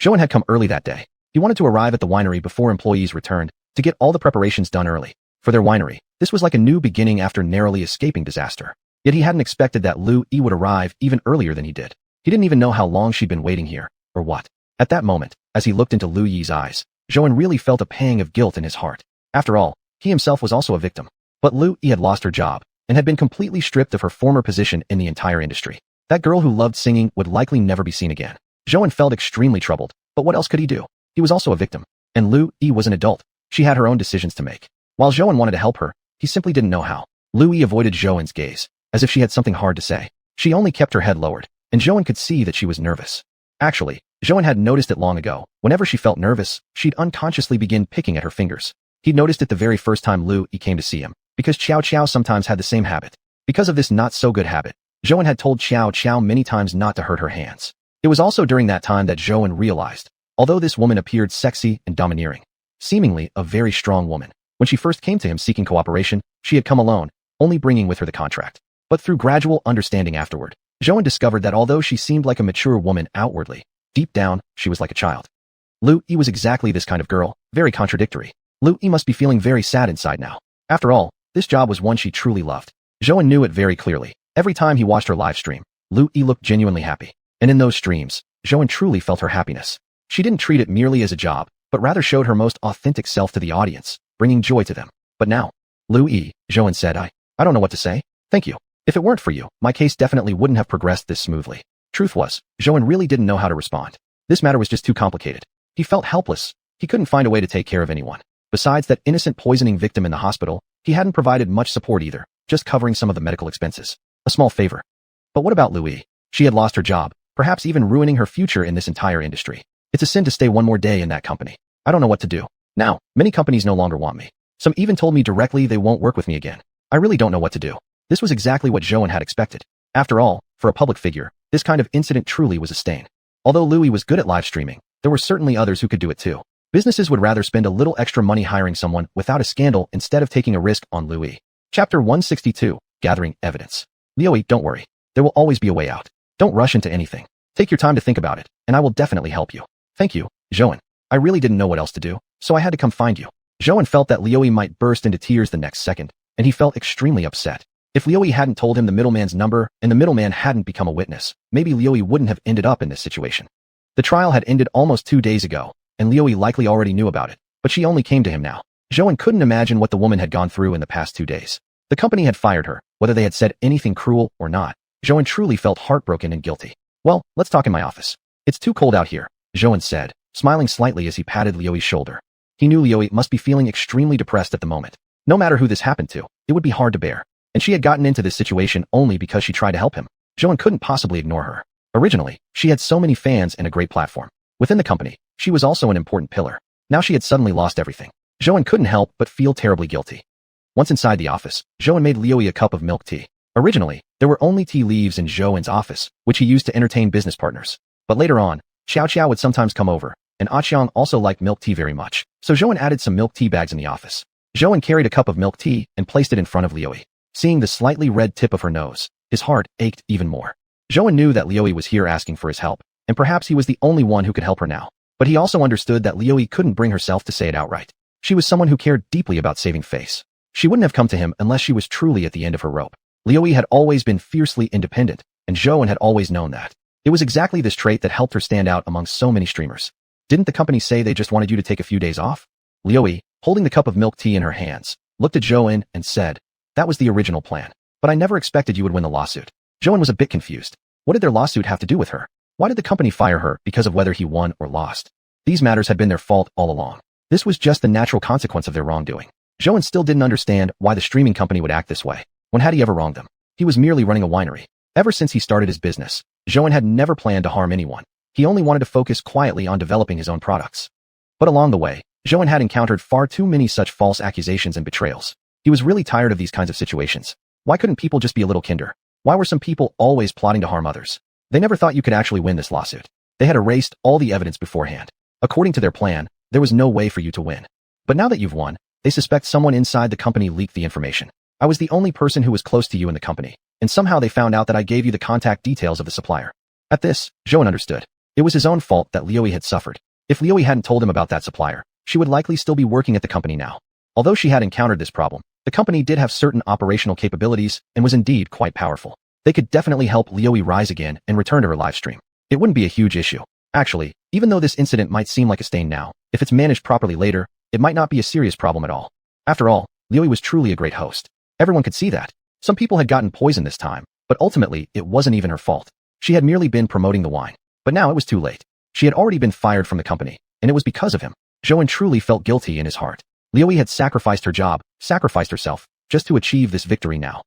Zhou had come early that day. He wanted to arrive at the winery before employees returned to get all the preparations done early. For their winery, this was like a new beginning after narrowly escaping disaster. Yet he hadn't expected that Lu Yi would arrive even earlier than he did. He didn't even know how long she'd been waiting here, or what. At that moment, as he looked into Lu Yi's eyes, Zhou really felt a pang of guilt in his heart. After all, he himself was also a victim. But Lu Yi had lost her job, and had been completely stripped of her former position in the entire industry. That girl who loved singing would likely never be seen again. Zhou felt extremely troubled, but what else could he do? He was also a victim. And Lu Yi was an adult. She had her own decisions to make. While Zhou wanted to help her, he simply didn't know how. Lu Yi avoided Zhou's gaze, as if she had something hard to say. She only kept her head lowered, and Zhou could see that she was nervous. Actually, Zhou had noticed it long ago. Whenever she felt nervous, she'd unconsciously begin picking at her fingers. He'd noticed it the very first time Lu Yi came to see him, because Xiao sometimes had the same habit. Because of this not-so-good habit, Zhou had told Xiao many times not to hurt her hands. It was also during that time that Zhou realized, although this woman appeared sexy and domineering, seemingly a very strong woman, when she first came to him seeking cooperation, she had come alone, only bringing with her the contract. But through gradual understanding afterward, Zhou discovered that although she seemed like a mature woman outwardly, deep down, she was like a child. Lu Yi was exactly this kind of girl, very contradictory. Lu Yi must be feeling very sad inside now. After all, this job was one she truly loved. Zhou knew it very clearly. Every time he watched her live stream, Lu Yi looked genuinely happy. And in those streams, Zhou truly felt her happiness. She didn't treat it merely as a job, but rather showed her most authentic self to the audience, bringing joy to them. But now, Lu Yi, Zhou said, I don't know what to say. Thank you. If it weren't for you, my case definitely wouldn't have progressed this smoothly. Truth was, Zhou really didn't know how to respond. This matter was just too complicated. He felt helpless. He couldn't find a way to take care of anyone. Besides that innocent poisoning victim in the hospital, he hadn't provided much support either, just covering some of the medical expenses. A small favor. But what about Lu Yi? She had lost her job, perhaps even ruining her future in this entire industry. It's a sin to stay one more day in that company. I don't know what to do. Now, many companies no longer want me. Some even told me directly they won't work with me again. I really don't know what to do. This was exactly what Zhou had expected. After all, for a public figure, this kind of incident truly was a stain. Although Lu Yi was good at live streaming, there were certainly others who could do it too. Businesses would rather spend a little extra money hiring someone without a scandal instead of taking a risk on Lu Yi. Chapter 162, Gathering Evidence. Liu Yi, don't worry. There will always be a way out. Don't rush into anything. Take your time to think about it, and I will definitely help you. Thank you, Zhou. I really didn't know what else to do, so I had to come find you. Zhou felt that Liu Yi might burst into tears the next second, and he felt extremely upset. If Liu Yi hadn't told him the middleman's number and the middleman hadn't become a witness, maybe Liu Yi wouldn't have ended up in this situation. The trial had ended almost 2 days ago, and Liu Yi likely already knew about it, but she only came to him now. Zhou couldn't imagine what the woman had gone through in the past 2 days. The company had fired her, whether they had said anything cruel or not. Zhou truly felt heartbroken and guilty. Well, let's talk in my office. It's too cold out here, Zhou said, smiling slightly as he patted Liu Yi's shoulder. He knew Liu Yi must be feeling extremely depressed at the moment. No matter who this happened to, it would be hard to bear. And she had gotten into this situation only because she tried to help him. Zhou couldn't possibly ignore her. Originally, she had so many fans and a great platform. Within the company, she was also an important pillar. Now she had suddenly lost everything. Zhou couldn't help but feel terribly guilty. Once inside the office, Zhou made Liu Yi a cup of milk tea. Originally, there were only tea leaves in Zhou's office, which he used to entertain business partners. But later on, Xiao would sometimes come over, and xiuxian also liked milk tea very much. So Zhou added some milk tea bags in the office. Zhou carried a cup of milk tea and placed it in front of Liu Yi. Seeing the slightly red tip of her nose, his heart ached even more. Zhou knew that Liu Yi was here asking for his help, and perhaps he was the only one who could help her now. But he also understood that Liu Yi couldn't bring herself to say it outright. She was someone who cared deeply about saving face. She wouldn't have come to him unless she was truly at the end of her rope. Liu Yi had always been fiercely independent, and Zhou had always known that. It was exactly this trait that helped her stand out among so many streamers. Didn't the company say they just wanted you to take a few days off? Liu Yi, holding the cup of milk tea in her hands, looked at Zhou and said, that was the original plan. But I never expected you would win the lawsuit. Zhou was a bit confused. What did their lawsuit have to do with her? Why did the company fire her because of whether he won or lost? These matters had been their fault all along. This was just the natural consequence of their wrongdoing. Zhou still didn't understand why the streaming company would act this way. When had he ever wronged them? He was merely running a winery. Ever since he started his business, Zhou had never planned to harm anyone. He only wanted to focus quietly on developing his own products. But along the way, Zhou had encountered far too many such false accusations and betrayals. He was really tired of these kinds of situations. Why couldn't people just be a little kinder? Why were some people always plotting to harm others? They never thought you could actually win this lawsuit. They had erased all the evidence beforehand. According to their plan, there was no way for you to win. But now that you've won, they suspect someone inside the company leaked the information. I was the only person who was close to you in the company, and somehow they found out that I gave you the contact details of the supplier. At this, Zhou understood. It was his own fault that Liu had suffered. If Liu hadn't told him about that supplier, she would likely still be working at the company now. Although she had encountered this problem, the company did have certain operational capabilities and was indeed quite powerful. They could definitely help Liu rise again and return to her live stream. It wouldn't be a huge issue. Actually, even though this incident might seem like a stain now, if it's managed properly later, it might not be a serious problem at all. After all, Liu was truly a great host. Everyone could see that. Some people had gotten poisoned this time, but ultimately, it wasn't even her fault. She had merely been promoting the wine. But now it was too late. She had already been fired from the company, and it was because of him. Zhou truly felt guilty in his heart. Liu had sacrificed her job, sacrificed herself, just to achieve this victory now.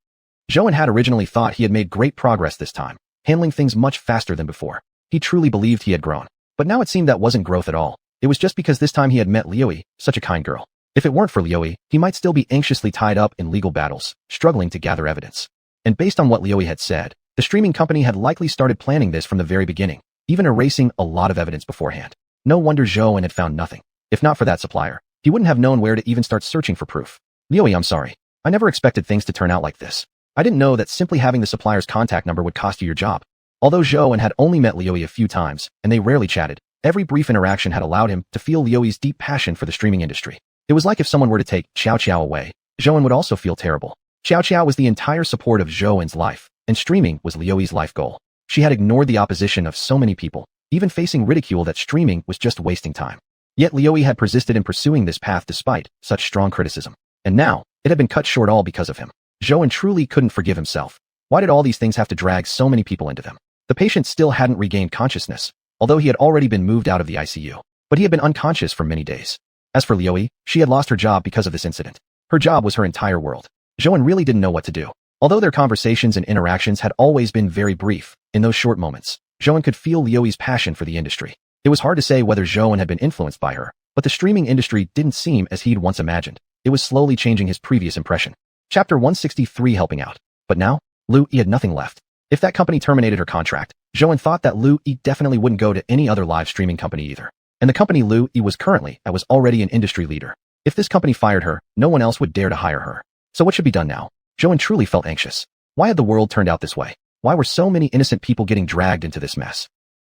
Zhou had originally thought he had made great progress this time, handling things much faster than before. He truly believed he had grown. But now it seemed that wasn't growth at all. It was just because this time he had met Liu, such a kind girl. If it weren't for Liu, he might still be anxiously tied up in legal battles, struggling to gather evidence. And based on what Liu had said, the streaming company had likely started planning this from the very beginning, even erasing a lot of evidence beforehand. No wonder Zhou had found nothing. If not for that supplier, he wouldn't have known where to even start searching for proof. Liu, I'm sorry. I never expected things to turn out like this. I didn't know that simply having the supplier's contact number would cost you your job. Although Zhou had only met Liu a few times, and they rarely chatted, every brief interaction had allowed him to feel Liu's deep passion for the streaming industry. It was like if someone were to take Xiuxian away, Zhou would also feel terrible. Xiuxian was the entire support of Zhou's life, and streaming was Liu's life goal. She had ignored the opposition of so many people, even facing ridicule that streaming was just wasting time. Yet Liu had persisted in pursuing this path despite such strong criticism. And now, it had been cut short all because of him. Zhou truly couldn't forgive himself. Why did all these things have to drag so many people into them? The patient still hadn't regained consciousness, although he had already been moved out of the ICU. But he had been unconscious for many days. As for Liu, she had lost her job because of this incident. Her job was her entire world. Zhou really didn't know what to do. Although their conversations and interactions had always been very brief, in those short moments, Zhou could feel Liu's passion for the industry. It was hard to say whether Zhou had been influenced by her, but the streaming industry didn't seem as he'd once imagined. It was slowly changing his previous impression. Chapter 163 Helping Out. But now, Liu had nothing left. If that company terminated her contract, Zhou thought that Liu definitely wouldn't go to any other live streaming company either. And the company Liu was currently at was already an industry leader. If this company fired her, no one else would dare to hire her. So what should be done now? Zhou truly felt anxious. Why had the world turned out this way? Why were so many innocent people getting dragged into this mess?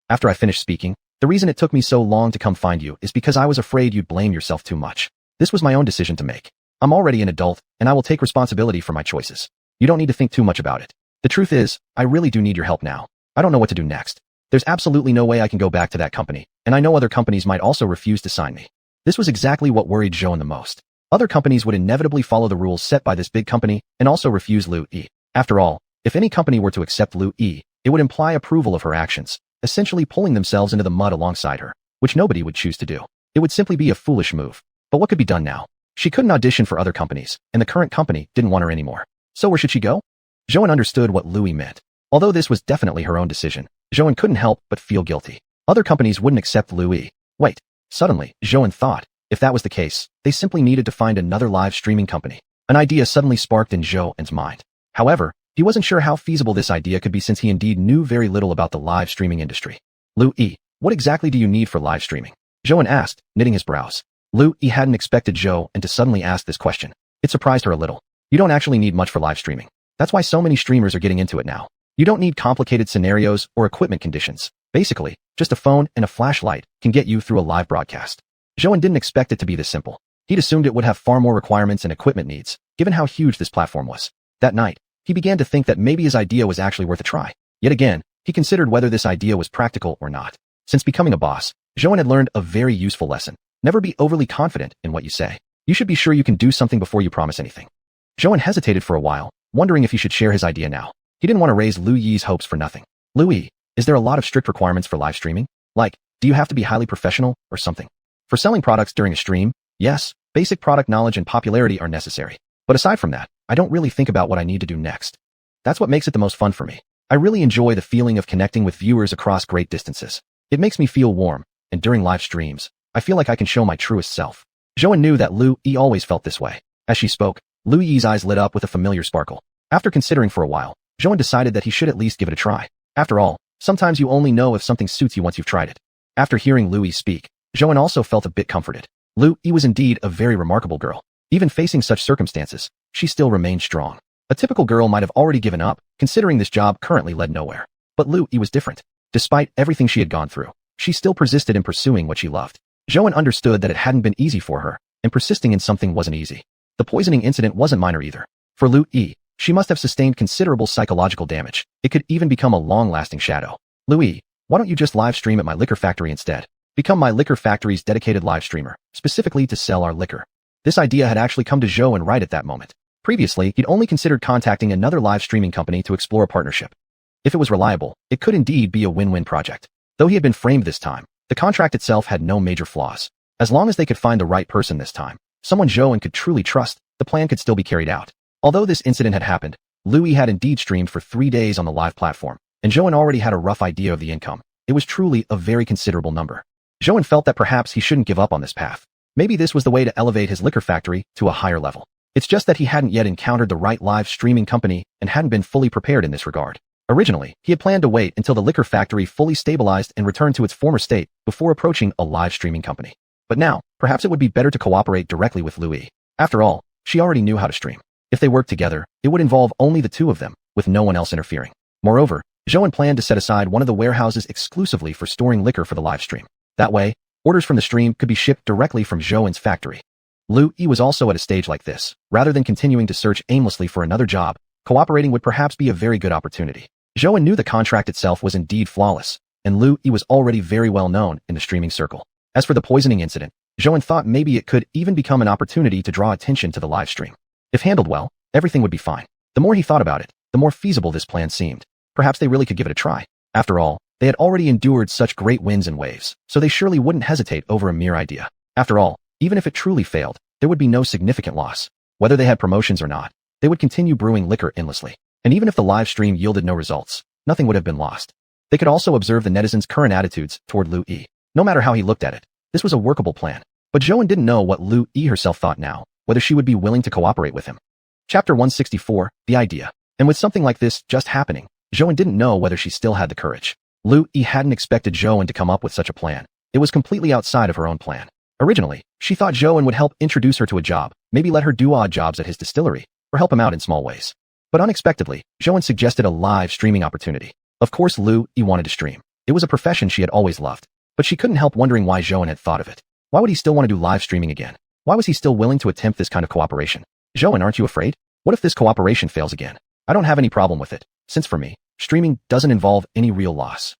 After I finished speaking, the reason it took me so long to come find you is because I was afraid you'd blame yourself too much. This was my own decision to make. I'm already an adult, and I will take responsibility for my choices. You don't need to think too much about it. The truth is, I really do need your help now. I don't know what to do next. There's absolutely no way I can go back to that company, and I know other companies might also refuse to sign me. This was exactly what worried Zhou the most. Other companies would inevitably follow the rules set by this big company and also refuse Liu. After all, if any company were to accept Liu, it would imply approval of her actions, essentially pulling themselves into the mud alongside her, which nobody would choose to do. It would simply be a foolish move. But what could be done now? She couldn't audition for other companies, and the current company didn't want her anymore. So where should she go? Zhou understood what Liu meant. Although this was definitely her own decision, Zhou couldn't help but feel guilty. Other companies wouldn't accept Liu. Wait. Suddenly, Zhou thought, if that was the case, they simply needed to find another live streaming company. An idea suddenly sparked in Zhou's mind. However, he wasn't sure how feasible this idea could be since he indeed knew very little about the live streaming industry. Liu, what exactly do you need for live streaming? Zhou asked, knitting his brows. Liu hadn't expected Zhou to suddenly ask this question. It surprised her a little. You don't actually need much for live streaming. That's why so many streamers are getting into it now. You don't need complicated scenarios or equipment conditions. Basically, just a phone and a flashlight can get you through a live broadcast. Zhou didn't expect it to be this simple. He'd assumed it would have far more requirements and equipment needs, given how huge this platform was. That night, he began to think that maybe his idea was actually worth a try. Yet again, he considered whether this idea was practical or not. Since becoming a boss, Zhou had learned a very useful lesson. Never be overly confident in what you say. You should be sure you can do something before you promise anything. Zhou hesitated for a while, wondering if he should share his idea now. He didn't want to raise Liu's hopes for nothing. Liu, is there a lot of strict requirements for live streaming? Like, do you have to be highly professional or something? For selling products during a stream, yes, basic product knowledge and popularity are necessary. But aside from that, I don't really think about what I need to do next. That's what makes it the most fun for me. I really enjoy the feeling of connecting with viewers across great distances. It makes me feel warm, and during live streams, I feel like I can show my truest self. Zhou knew that Liu always felt this way. As she spoke, Liu's eyes lit up with a familiar sparkle. After considering for a while, Zhou decided that he should at least give it a try. After all, sometimes you only know if something suits you once you've tried it. After hearing Liu speak, Zhou also felt a bit comforted. Liu was indeed a very remarkable girl. Even facing such circumstances, she still remained strong. A typical girl might have already given up, considering this job currently led nowhere. But Liu was different. Despite everything she had gone through, she still persisted in pursuing what she loved. Joan understood that it hadn't been easy for her, and persisting in something wasn't easy. The poisoning incident wasn't minor either. For Lu Yi, she must have sustained considerable psychological damage. It could even become a long-lasting shadow. Lu Yi, why don't you just live stream at my liquor factory instead? Become my liquor factory's dedicated live streamer, specifically to sell our liquor. This idea had actually come to Joan right at that moment. Previously, he'd only considered contacting another live streaming company to explore a partnership. If it was reliable, it could indeed be a win-win project. Though he had been framed this time, the contract itself had no major flaws. As long as they could find the right person this time, someone Joan could truly trust, the plan could still be carried out. Although this incident had happened, Lu Yi had indeed streamed for 3 days on the live platform, and Joan already had a rough idea of the income. It was truly a very considerable number. Joan felt that perhaps he shouldn't give up on this path. Maybe this was the way to elevate his liquor factory to a higher level. It's just that he hadn't yet encountered the right live streaming company and hadn't been fully prepared in this regard. Originally, he had planned to wait until the liquor factory fully stabilized and returned to its former state before approaching a live streaming company. But now, perhaps it would be better to cooperate directly with Lu Yi. After all, she already knew how to stream. If they worked together, it would involve only the two of them, with no one else interfering. Moreover, Joan planned to set aside one of the warehouses exclusively for storing liquor for the live stream. That way, orders from the stream could be shipped directly from Joan's factory. Lu Yi was also at a stage like this. Rather than continuing to search aimlessly for another job, cooperating would perhaps be a very good opportunity. Joan knew the contract itself was indeed flawless, and Lu Yi was already very well known in the streaming circle. As for the poisoning incident, Joan thought maybe it could even become an opportunity to draw attention to the live stream. If handled well, everything would be fine. The more he thought about it, the more feasible this plan seemed. Perhaps they really could give it a try. After all, they had already endured such great winds and waves, so they surely wouldn't hesitate over a mere idea. After all, even if it truly failed, there would be no significant loss. Whether they had promotions or not, they would continue brewing liquor endlessly. And even if the live stream yielded no results, nothing would have been lost. They could also observe the netizens' current attitudes toward Lu Yi. No matter how he looked at it, this was a workable plan. But Joan didn't know what Lu Yi herself thought now, whether she would be willing to cooperate with him. Chapter 164, The Idea. And with something like this just happening, Joan didn't know whether she still had the courage. Lu Yi hadn't expected Joan to come up with such a plan. It was completely outside of her own plan. Originally, she thought Joan would help introduce her to a job, maybe let her do odd jobs at his distillery, or help him out in small ways. But unexpectedly, Joan suggested a live streaming opportunity. Of course, Lu Yi wanted to stream. It was a profession she had always loved. But she couldn't help wondering why Joan had thought of it. Why would he still want to do live streaming again? Why was he still willing to attempt this kind of cooperation? Joan, aren't you afraid? What if this cooperation fails again? I don't have any problem with it, since for me, streaming doesn't involve any real loss.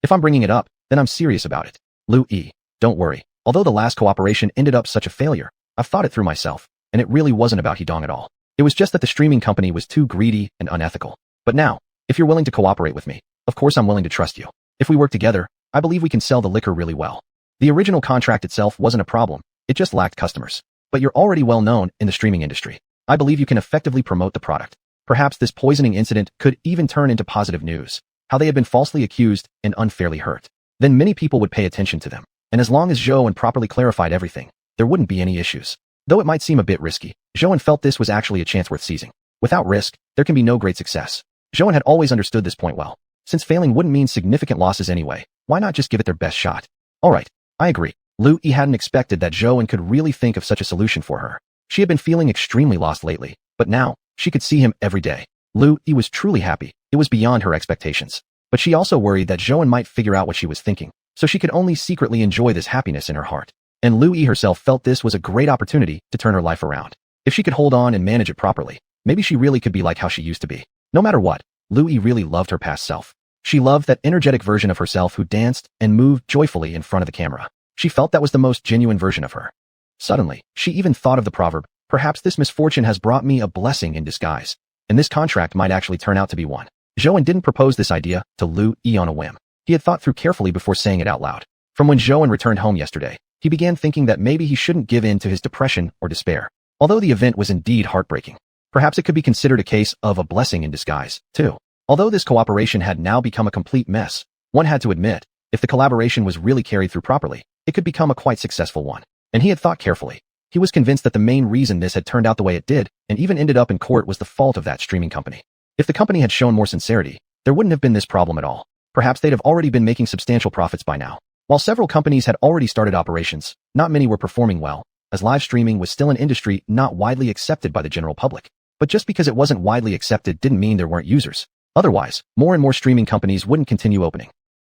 If I'm bringing it up, then I'm serious about it. Lu Yi, don't worry. Although the last cooperation ended up such a failure, I've thought it through myself, and it really wasn't about Hedong at all. It was just that the streaming company was too greedy and unethical. But now, if you're willing to cooperate with me, of course I'm willing to trust you. If we work together, I believe we can sell the liquor really well. The original contract itself wasn't a problem, it just lacked customers. But you're already well known in the streaming industry. I believe you can effectively promote the product. Perhaps this poisoning incident could even turn into positive news, how they had been falsely accused and unfairly hurt. Then many people would pay attention to them. And as long as Joan properly clarified everything, there wouldn't be any issues. Though it might seem a bit risky, Joan felt this was actually a chance worth seizing. Without risk, there can be no great success. Joan had always understood this point well. Since failing wouldn't mean significant losses anyway, why not just give it their best shot? Alright, I agree. Lu Yi hadn't expected that Joan could really think of such a solution for her. She had been feeling extremely lost lately, but now, she could see him every day. Lu Yi was truly happy. It was beyond her expectations. But she also worried that Joan might figure out what she was thinking, so she could only secretly enjoy this happiness in her heart. And Lu Yi herself felt this was a great opportunity to turn her life around. If she could hold on and manage it properly, maybe she really could be like how she used to be. No matter what, Lu Yi really loved her past self. She loved that energetic version of herself who danced and moved joyfully in front of the camera. She felt that was the most genuine version of her. Suddenly, she even thought of the proverb, perhaps this misfortune has brought me a blessing in disguise. And this contract might actually turn out to be one. Joan didn't propose this idea to Lu Yi on a whim. He had thought through carefully before saying it out loud. From when Joan returned home yesterday, he began thinking that maybe he shouldn't give in to his depression or despair. Although the event was indeed heartbreaking, perhaps it could be considered a case of a blessing in disguise, too. Although this cooperation had now become a complete mess, one had to admit, if the collaboration was really carried through properly, it could become a quite successful one. And he had thought carefully. He was convinced that the main reason this had turned out the way it did, and even ended up in court, was the fault of that streaming company. If the company had shown more sincerity, there wouldn't have been this problem at all. Perhaps they'd have already been making substantial profits by now. While several companies had already started operations, not many were performing well, as live streaming was still an industry not widely accepted by the general public. But just because it wasn't widely accepted didn't mean there weren't users. Otherwise, more and more streaming companies wouldn't continue opening.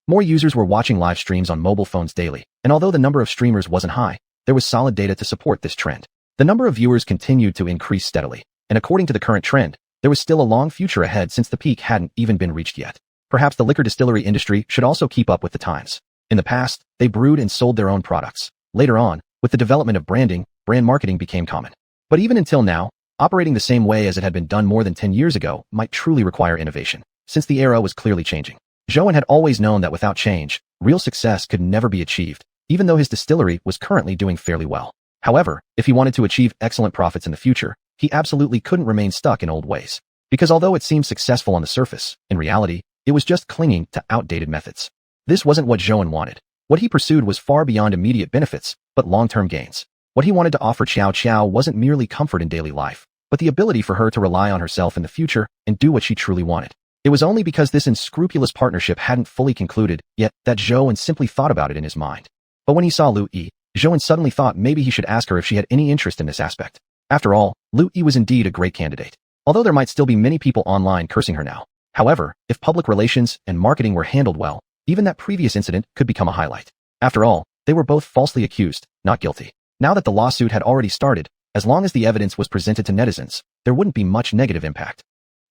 More users were watching live streams on mobile phones daily, and although the number of streamers wasn't high, there was solid data to support this trend. The number of viewers continued to increase steadily, and according to the current trend, there was still a long future ahead since the peak hadn't even been reached yet. Perhaps the liquor distillery industry should also keep up with the times. In the past, they brewed and sold their own products. Later on, with the development of branding, brand marketing became common. But even until now, operating the same way as it had been done more than 10 years ago might truly require innovation, since the era was clearly changing. Xiuxian had always known that without change, real success could never be achieved, even though his distillery was currently doing fairly well. However, if he wanted to achieve excellent profits in the future, he absolutely couldn't remain stuck in old ways. Because although it seemed successful on the surface, in reality, it was just clinging to outdated methods. This wasn't what Xiuxian wanted. What he pursued was far beyond immediate benefits, but long-term gains. What he wanted to offer xiuxian wasn't merely comfort in daily life, but the ability for her to rely on herself in the future and do what she truly wanted. It was only because this unscrupulous partnership hadn't fully concluded yet that Xiuxian simply thought about it in his mind. But when he saw Lu Yi, Xiuxian suddenly thought maybe he should ask her if she had any interest in this aspect. After all, Lu Yi was indeed a great candidate, although there might still be many people online cursing her now. However, if public relations and marketing were handled well, even that previous incident could become a highlight. After all, they were both falsely accused, not guilty. Now that the lawsuit had already started, as long as the evidence was presented to netizens, there wouldn't be much negative impact.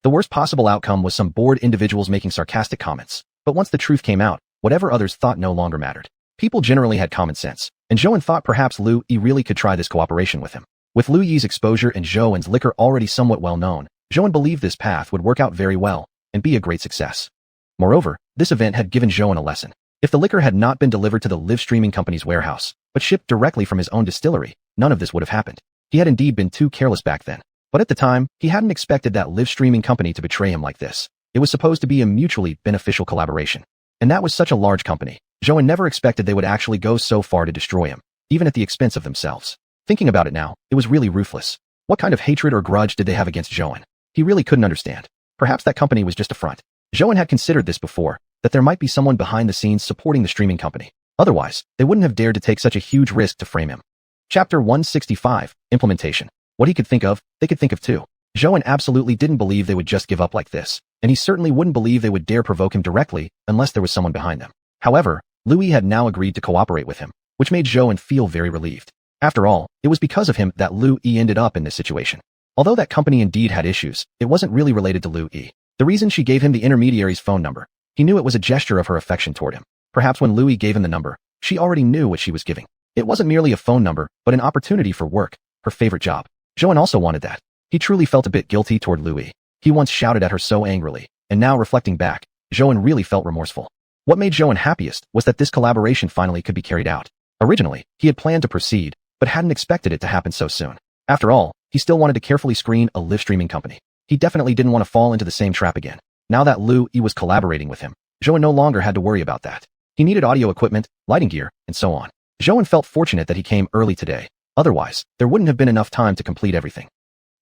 The worst possible outcome was some bored individuals making sarcastic comments. But once the truth came out, whatever others thought no longer mattered. People generally had common sense, and Xiuxian thought perhaps Lu Yi really could try this cooperation with him. With Lu Yi's exposure and Xiuxian's liquor already somewhat well known, Xiuxian believed this path would work out very well and be a great success. Moreover, this event had given Xiuxian a lesson. If the liquor had not been delivered to the live streaming company's warehouse, but shipped directly from his own distillery, none of this would have happened. He had indeed been too careless back then. But at the time, he hadn't expected that live streaming company to betray him like this. It was supposed to be a mutually beneficial collaboration. And that was such a large company. Xiuxian never expected they would actually go so far to destroy him, even at the expense of themselves. Thinking about it now, it was really ruthless. What kind of hatred or grudge did they have against Xiuxian? He really couldn't understand. Perhaps that company was just a front. Xiuxian had considered this before, that there might be someone behind the scenes supporting the streaming company. Otherwise, they wouldn't have dared to take such a huge risk to frame him. Chapter 165, Implementation. What he could think of, they could think of too. Xiuxian absolutely didn't believe they would just give up like this, and he certainly wouldn't believe they would dare provoke him directly unless there was someone behind them. However, Lu Yi had now agreed to cooperate with him, which made Xiuxian feel very relieved. After all, it was because of him that Lu Yi ended up in this situation. Although that company indeed had issues, it wasn't really related to Lu Yi. The reason she gave him the intermediary's phone number, he knew it was a gesture of her affection toward him. Perhaps when Lu Yi gave him the number, she already knew what she was giving. It wasn't merely a phone number, but an opportunity for work, her favorite job. Xiuxian also wanted that. He truly felt a bit guilty toward Lu Yi. He once shouted at her so angrily, and now reflecting back, Xiuxian really felt remorseful. What made Xiuxian happiest was that this collaboration finally could be carried out. Originally, he had planned to proceed, but hadn't expected it to happen so soon. After all, he still wanted to carefully screen a live streaming company. He definitely didn't want to fall into the same trap again. Now that Lu Yi was collaborating with him, Xiuxian no longer had to worry about that. He needed audio equipment, lighting gear, and so on. Xiuxian felt fortunate that he came early today. Otherwise, there wouldn't have been enough time to complete everything.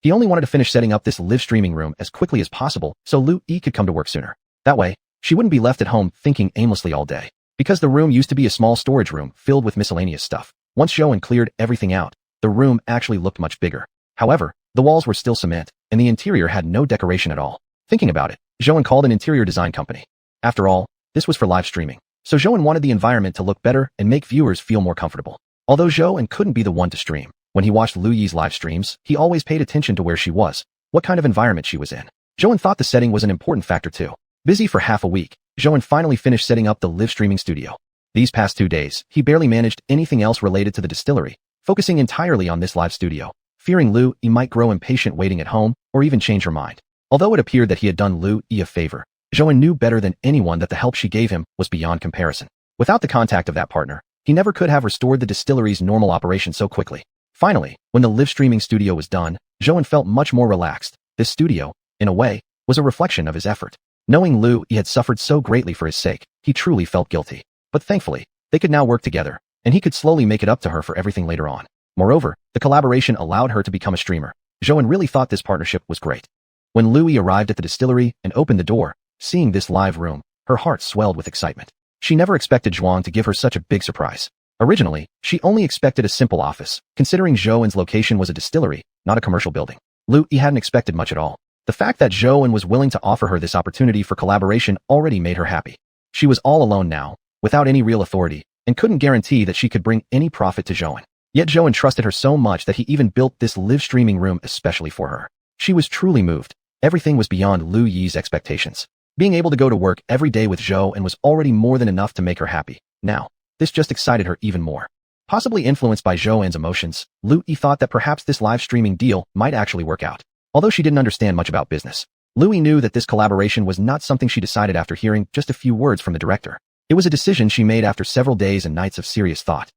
He only wanted to finish setting up this live streaming room as quickly as possible so Lu Yi could come to work sooner. That way, she wouldn't be left at home thinking aimlessly all day. Because the room used to be a small storage room filled with miscellaneous stuff. Once Xiuxian cleared everything out, the room actually looked much bigger. However, the walls were still cement, and the interior had no decoration at all. Thinking about it, Xiuxian called an interior design company. After all, this was for live streaming, so Xiuxian wanted the environment to look better and make viewers feel more comfortable. Although Xiuxian couldn't be the one to stream, when he watched Lu Yi's live streams, he always paid attention to where she was, what kind of environment she was in. Xiuxian thought the setting was an important factor too. Busy for half a week, Xiuxian finally finished setting up the live streaming studio. These past 2 days, he barely managed anything else related to the distillery, focusing entirely on this live studio, fearing Lu Yi might grow impatient waiting at home or even change her mind. Although it appeared that he had done Lu Yi a favor, Xiuxian knew better than anyone that the help she gave him was beyond comparison. Without the contact of that partner, he never could have restored the distillery's normal operation so quickly. Finally, when the live streaming studio was done, Xiuxian felt much more relaxed. This studio, in a way, was a reflection of his effort. Knowing Lu Yi had suffered so greatly for his sake, he truly felt guilty. But thankfully, they could now work together, and he could slowly make it up to her for everything later on. Moreover, the collaboration allowed her to become a streamer. Xiuxian really thought this partnership was great. When Lu Yi arrived at the distillery and opened the door, seeing this live room, her heart swelled with excitement. She never expected Xiuxian to give her such a big surprise. Originally, she only expected a simple office, considering Xiuxian's location was a distillery, not a commercial building. Lu Yi hadn't expected much at all. The fact that Xiuxian was willing to offer her this opportunity for collaboration already made her happy. She was all alone now, without any real authority, and couldn't guarantee that she could bring any profit to Joan. Yet Joan trusted her so much that he even built this live streaming room especially for her. She was truly moved. Everything was beyond Lu Yi's expectations. Being able to go to work every day with Joan was already more than enough to make her happy. Now, this just excited her even more. Possibly influenced by Joan's emotions, Lu Yi thought that perhaps this live streaming deal might actually work out. Although she didn't understand much about business, Lu Yi knew that this collaboration was not something she decided after hearing just a few words from the director. It was a decision she made after several days and nights of serious thought.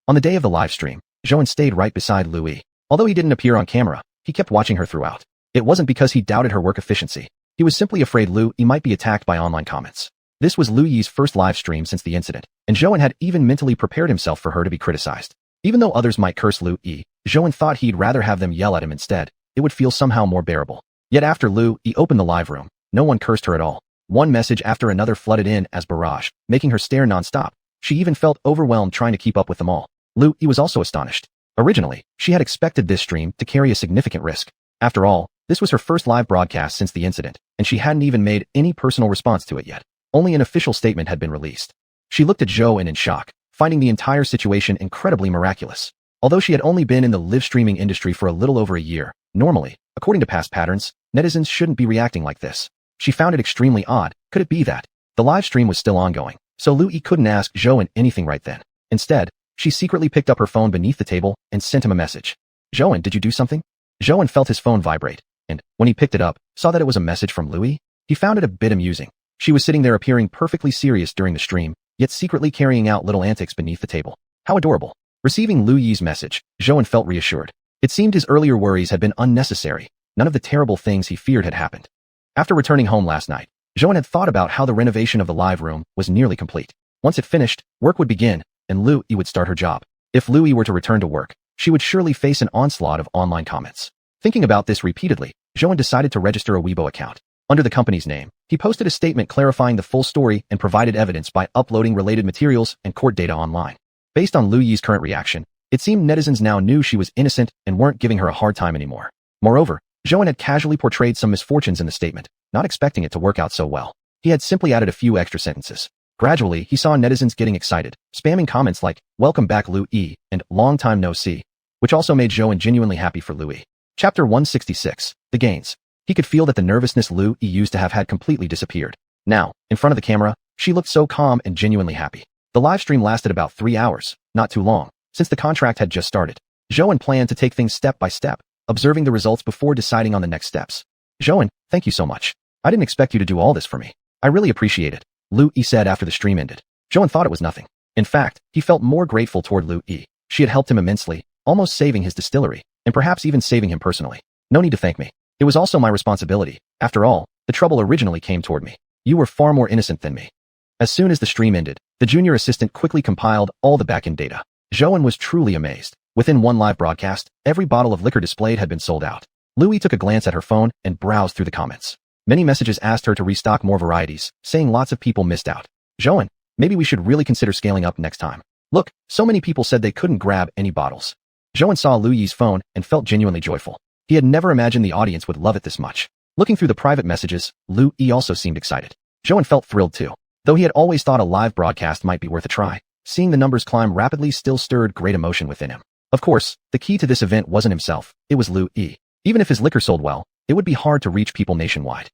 On the day of the live stream, Joan stayed right beside Lu Yi. Although he didn't appear on camera, he kept watching her throughout. It wasn't because he doubted her work efficiency. He was simply afraid Lu Yi might be attacked by online comments. This was Lu Yi's first live stream since the incident, and Joan had even mentally prepared himself for her to be criticized. Even though others might curse Lu Yi, Joan thought he'd rather have them yell at him instead. It would feel somehow more bearable. Yet after Lu Yi opened the live room, no one cursed her at all. One message after another flooded in as barrage, making her stare non-stop. She even felt overwhelmed trying to keep up with them all. Lu Yi was also astonished. Originally, she had expected this stream to carry a significant risk. After all, this was her first live broadcast since the incident, and she hadn't even made any personal response to it yet. Only an official statement had been released. She looked at Joan in shock, finding the entire situation incredibly miraculous. Although she had only been in the live streaming industry for a little over a year, normally, according to past patterns, netizens shouldn't be reacting like this. She found it extremely odd. Could it be that the live stream was still ongoing, so Lu Yi couldn't ask Joan anything right then? Instead, she secretly picked up her phone beneath the table and sent him a message. Joan, did you do something? Joan felt his phone vibrate, and, when he picked it up, saw that it was a message from Lu Yi. He found it a bit amusing. She was sitting there appearing perfectly serious during the stream, yet secretly carrying out little antics beneath the table. How adorable. Receiving Lu Yi's message, Joan felt reassured. It seemed his earlier worries had been unnecessary. None of the terrible things he feared had happened. After returning home last night, Joan had thought about how the renovation of the live room was nearly complete. Once it finished, work would begin, and Lu Yi would start her job. If Lu Yi were to return to work, she would surely face an onslaught of online comments. Thinking about this repeatedly, Joan decided to register a Weibo account. Under the company's name, he posted a statement clarifying the full story and provided evidence by uploading related materials and court data online. Based on Lu Yi's current reaction, it seemed netizens now knew she was innocent and weren't giving her a hard time anymore. Moreover, Joan had casually portrayed some misfortunes in the statement, not expecting it to work out so well. He had simply added a few extra sentences. Gradually, he saw netizens getting excited, spamming comments like, "Welcome back Lu Yi," and "Long time no see," which also made Joan genuinely happy for Lu Yi. Chapter 166. The Gains. He could feel that the nervousness Lu Yi used to have had completely disappeared. Now, in front of the camera, she looked so calm and genuinely happy. The live stream lasted about 3 hours, not too long, since the contract had just started. Joan planned to take things step by step, observing the results before deciding on the next steps. "Joan, thank you so much. I didn't expect you to do all this for me. I really appreciate it," Lu Yi said after the stream ended. Joan thought it was nothing. In fact, he felt more grateful toward Lu Yi. She had helped him immensely, almost saving his distillery, and perhaps even saving him personally. "No need to thank me. It was also my responsibility. After all, the trouble originally came toward me. You were far more innocent than me." As soon as the stream ended, the junior assistant quickly compiled all the back-end data. Joan was truly amazed. Within one live broadcast, every bottle of liquor displayed had been sold out. Lu Yi took a glance at her phone and browsed through the comments. Many messages asked her to restock more varieties, saying lots of people missed out. "Joan, maybe we should really consider scaling up next time. Look, so many people said they couldn't grab any bottles." Joan saw Lu Yi's phone and felt genuinely joyful. He had never imagined the audience would love it this much. Looking through the private messages, Lu Yi also seemed excited. Joan felt thrilled too. Though he had always thought a live broadcast might be worth a try, seeing the numbers climb rapidly still stirred great emotion within him. Of course, the key to this event wasn't himself, it was Lu Yi. Even if his liquor sold well, it would be hard to reach people nationwide.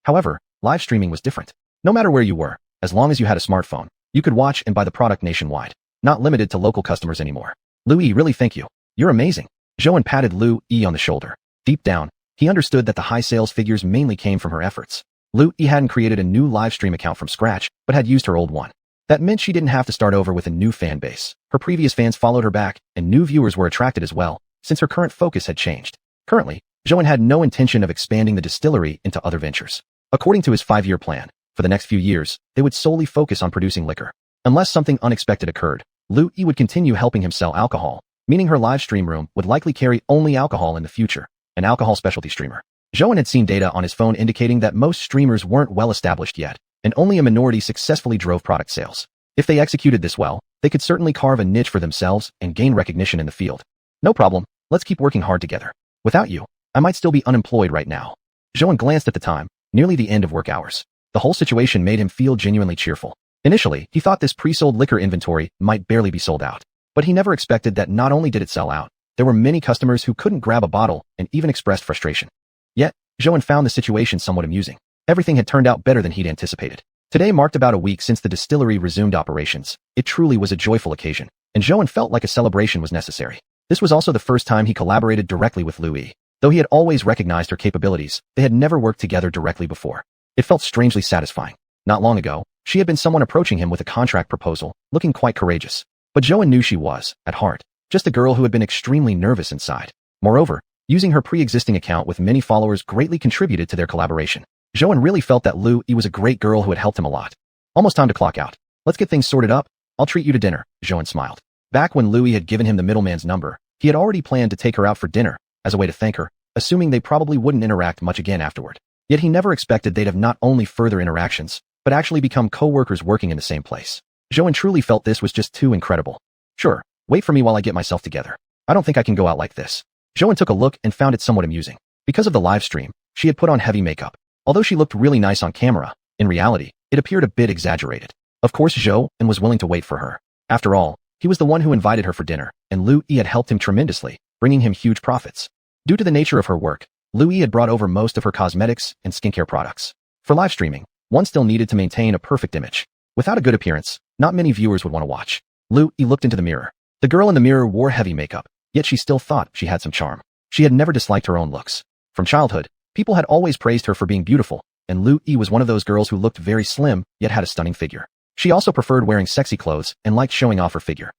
However, live streaming was different. No matter where you were, as long as you had a smartphone, you could watch and buy the product nationwide, not limited to local customers anymore. "Lu Yi, really thank you. You're amazing." Joan patted Lu Yi on the shoulder. Deep down, he understood that the high sales figures mainly came from her efforts. Lu Yi hadn't created a new live stream account from scratch, but had used her old one. That meant she didn't have to start over with a new fan base. Her previous fans followed her back, and new viewers were attracted as well, since her current focus had changed. Currently, Joan had no intention of expanding the distillery into other ventures. According to his 5-year plan, for the next few years, they would solely focus on producing liquor. Unless something unexpected occurred, Lu Yi would continue helping him sell alcohol, meaning her live stream room would likely carry only alcohol in the future, an alcohol specialty streamer. Joan had seen data on his phone indicating that most streamers weren't well established yet, and only a minority successfully drove product sales. If they executed this well, they could certainly carve a niche for themselves and gain recognition in the field. "No problem, let's keep working hard together. Without you, I might still be unemployed right now." Joan glanced at the time, nearly the end of work hours. The whole situation made him feel genuinely cheerful. Initially, he thought this pre-sold liquor inventory might barely be sold out. But he never expected that not only did it sell out, there were many customers who couldn't grab a bottle and even expressed frustration. Yet, Joan found the situation somewhat amusing. Everything had turned out better than he'd anticipated. Today marked about a week since the distillery resumed operations. It truly was a joyful occasion, and Joan felt like a celebration was necessary. This was also the first time he collaborated directly with Louis. Though he had always recognized her capabilities, they had never worked together directly before. It felt strangely satisfying. Not long ago, she had been someone approaching him with a contract proposal, looking quite courageous. But Joan knew she was, at heart, just a girl who had been extremely nervous inside. Moreover, using her pre-existing account with many followers greatly contributed to their collaboration. Joan really felt that Louis was a great girl who had helped him a lot. Almost time to clock out. Let's get things sorted up. I'll treat you to dinner, Joan smiled. Back when Louis had given him the middleman's number, he had already planned to take her out for dinner, as a way to thank her, assuming they probably wouldn't interact much again afterward. Yet he never expected they'd have not only further interactions, but actually become co-workers working in the same place. Joan truly felt this was just too incredible. Sure, wait for me while I get myself together. I don't think I can go out like this. Joan took a look and found it somewhat amusing. Because of the live stream, she had put on heavy makeup. Although she looked really nice on camera, in reality, it appeared a bit exaggerated. Of course Joan was willing to wait for her. After all, he was the one who invited her for dinner, and Louis had helped him tremendously, bringing him huge profits. Due to the nature of her work, Louis had brought over most of her cosmetics and skincare products. For live streaming, one still needed to maintain a perfect image. Without a good appearance, not many viewers would want to watch. Louis looked into the mirror. The girl in the mirror wore heavy makeup, yet she still thought she had some charm. She had never disliked her own looks. From childhood, people had always praised her for being beautiful, and Louis was one of those girls who looked very slim, yet had a stunning figure. She also preferred wearing sexy clothes and liked showing off her figure.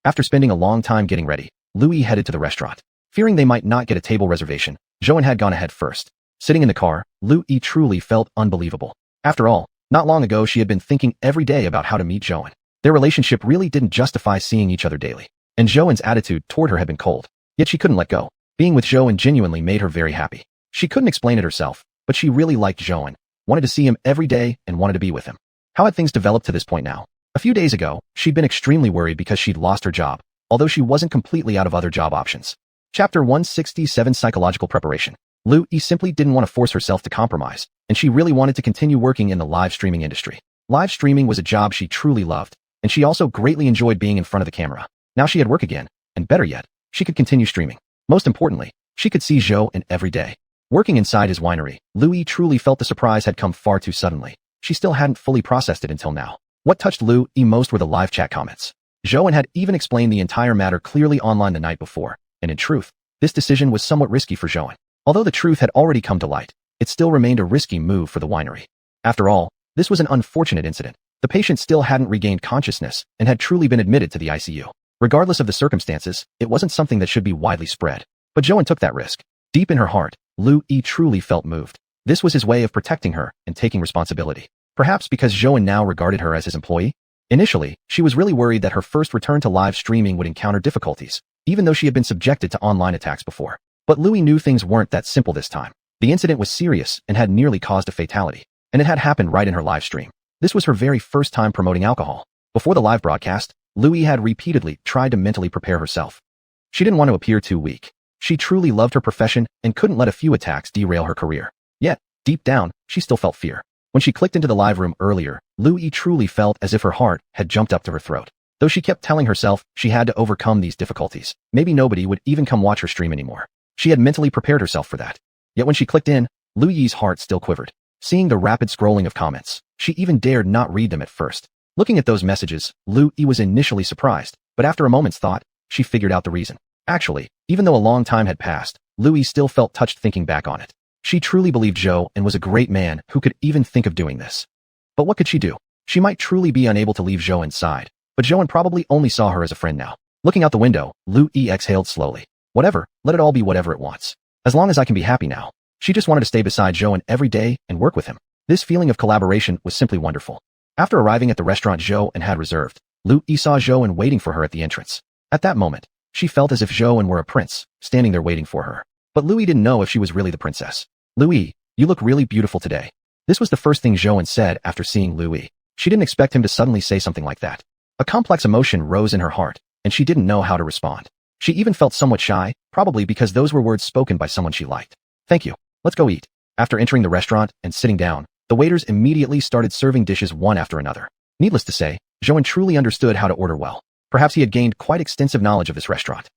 After spending a long time getting ready, Louis headed to the restaurant. Fearing they might not get a table reservation, Joan had gone ahead first. Sitting in the car, Louis truly felt unbelievable. After all, not long ago she had been thinking every day about how to meet Joan. Their relationship really didn't justify seeing each other daily, and Joan's attitude toward her had been cold. Yet she couldn't let go. Being with Joan genuinely made her very happy. She couldn't explain it herself, but she really liked Joan, wanted to see him every day, and wanted to be with him. How had things developed to this point now? A few days ago, she'd been extremely worried because she'd lost her job, although she wasn't completely out of other job options. Chapter 167 Psychological Preparation. Louis simply didn't want to force herself to compromise, and she really wanted to continue working in the live streaming industry. Live streaming was a job she truly loved, and she also greatly enjoyed being in front of the camera. Now she had work again, and better yet, she could continue streaming. Most importantly, she could see Joan every day. Working inside his winery, Louis truly felt the surprise had come far too suddenly. She still hadn't fully processed it until now. What touched Louis most were the live chat comments. Joan had even explained the entire matter clearly online the night before, and in truth, this decision was somewhat risky for Joan. Although the truth had already come to light, it still remained a risky move for the winery. After all, this was an unfortunate incident. The patient still hadn't regained consciousness and had truly been admitted to the ICU. Regardless of the circumstances, it wasn't something that should be widely spread. But Joan took that risk. Deep in her heart, Louis truly felt moved. This was his way of protecting her and taking responsibility. Perhaps because Joan now regarded her as his employee? Initially, she was really worried that her first return to live streaming would encounter difficulties, even though she had been subjected to online attacks before. But Louis knew things weren't that simple this time. The incident was serious and had nearly caused a fatality, and it had happened right in her live stream. This was her very first time promoting alcohol. Before the live broadcast, Louis had repeatedly tried to mentally prepare herself. She didn't want to appear too weak. She truly loved her profession and couldn't let a few attacks derail her career. Yet, deep down, she still felt fear. When she clicked into the live room earlier, Louis truly felt as if her heart had jumped up to her throat. Though she kept telling herself she had to overcome these difficulties, maybe nobody would even come watch her stream anymore. She had mentally prepared herself for that. Yet when she clicked in, Louis's heart still quivered. Seeing the rapid scrolling of comments, she even dared not read them at first. Looking at those messages, Louis was initially surprised, but after a moment's thought, she figured out the reason. Actually, even though a long time had passed, Louis still felt touched thinking back on it. She truly believed Joe and was a great man who could even think of doing this. But what could she do? She might truly be unable to leave Joe inside, but Joan probably only saw her as a friend now. Looking out the window, Louis exhaled slowly. Whatever, let it all be whatever it wants. As long as I can be happy now. She just wanted to stay beside Joan every day and work with him. This feeling of collaboration was simply wonderful. After arriving at the restaurant Joan had reserved, Louis saw Joan waiting for her at the entrance. At that moment, she felt as if Joan were a prince, standing there waiting for her. But Louis didn't know if she was really the princess. Louis, you look really beautiful today. This was the first thing Joan said after seeing Louis. She didn't expect him to suddenly say something like that. A complex emotion rose in her heart, and she didn't know how to respond. She even felt somewhat shy, probably because those were words spoken by someone she liked. Thank you. Let's go eat. After entering the restaurant and sitting down, the waiters immediately started serving dishes one after another. Needless to say, Zhou truly understood how to order well. Perhaps he had gained quite extensive knowledge of this restaurant.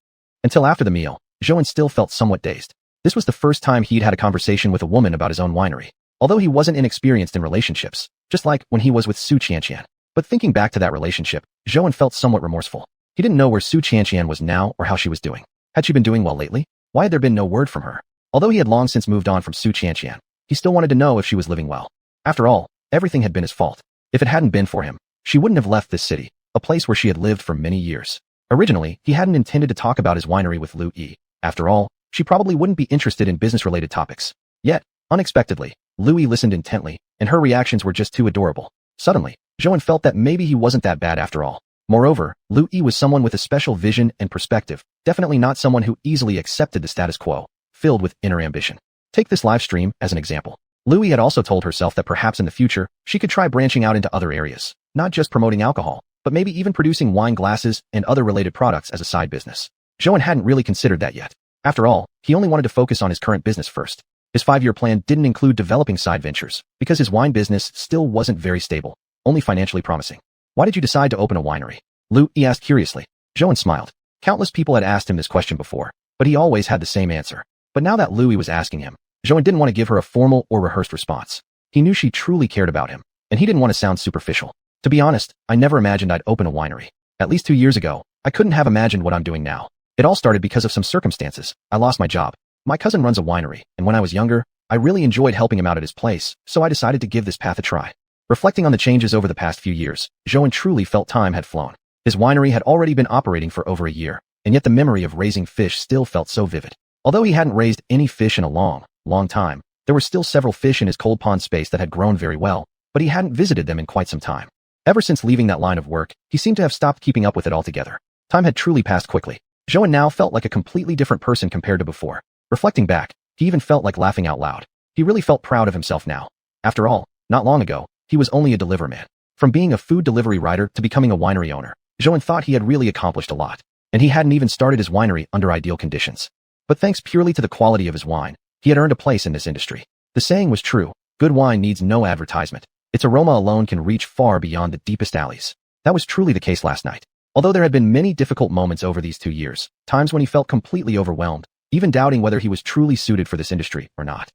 Until after the meal, Zhou still felt somewhat dazed. This was the first time he'd had a conversation with a woman about his own winery. Although he wasn't inexperienced in relationships, just like when he was with xiuxian. But thinking back to that relationship, Zhou felt somewhat remorseful. He didn't know where xiuxian was now or how she was doing. Had she been doing well lately? Why had there been no word from her? Although he had long since moved on from xiuxian, he still wanted to know if she was living well. After all, everything had been his fault. If it hadn't been for him, she wouldn't have left this city, a place where she had lived for many years. Originally, he hadn't intended to talk about his winery with Lu Yi. After all, she probably wouldn't be interested in business-related topics. Yet, unexpectedly, Lu Yi listened intently, and her reactions were just too adorable. Suddenly, Zhou felt that maybe he wasn't that bad after all. Moreover, Lu Yi was someone with a special vision and perspective, definitely not someone who easily accepted the status quo, filled with inner ambition. Take this live stream as an example. Lu Yi had also told herself that perhaps in the future, she could try branching out into other areas, not just promoting alcohol, but maybe even producing wine glasses and other related products as a side business. Zhou hadn't really considered that yet. After all, he only wanted to focus on his current business first. His 5-year plan didn't include developing side ventures, because his wine business still wasn't very stable, only financially promising. Why did you decide to open a winery? Lu Yi asked curiously. Zhou smiled. Countless people had asked him this question before, but he always had the same answer. But now that Lu Yi was asking him, Zhou didn't want to give her a formal or rehearsed response. He knew she truly cared about him, and he didn't want to sound superficial. To be honest, I never imagined I'd open a winery. At least 2 years ago, I couldn't have imagined what I'm doing now. It all started because of some circumstances. I lost my job. My cousin runs a winery, and when I was younger, I really enjoyed helping him out at his place, so I decided to give this path a try. Reflecting on the changes over the past few years, Zhou truly felt time had flown. His winery had already been operating for over a year, and yet the memory of raising fish still felt so vivid. Although he hadn't raised any fish in a long time, there were still several fish in his cold pond space that had grown very well, but he hadn't visited them in quite some time. Ever since leaving that line of work, he seemed to have stopped keeping up with it altogether. Time had truly passed quickly. Zhou now felt like a completely different person compared to before. Reflecting back, he even felt like laughing out loud. He really felt proud of himself now. After all, not long ago, he was only a deliverman. From being a food delivery rider to becoming a winery owner, Zhou thought he had really accomplished a lot, and he hadn't even started his winery under ideal conditions. But thanks purely to the quality of his wine, he had earned a place in this industry. The saying was true, good wine needs no advertisement. Its aroma alone can reach far beyond the deepest alleys. That was truly the case last night. Although there had been many difficult moments over these 2 years, times when he felt completely overwhelmed, even doubting whether he was truly suited for this industry or not.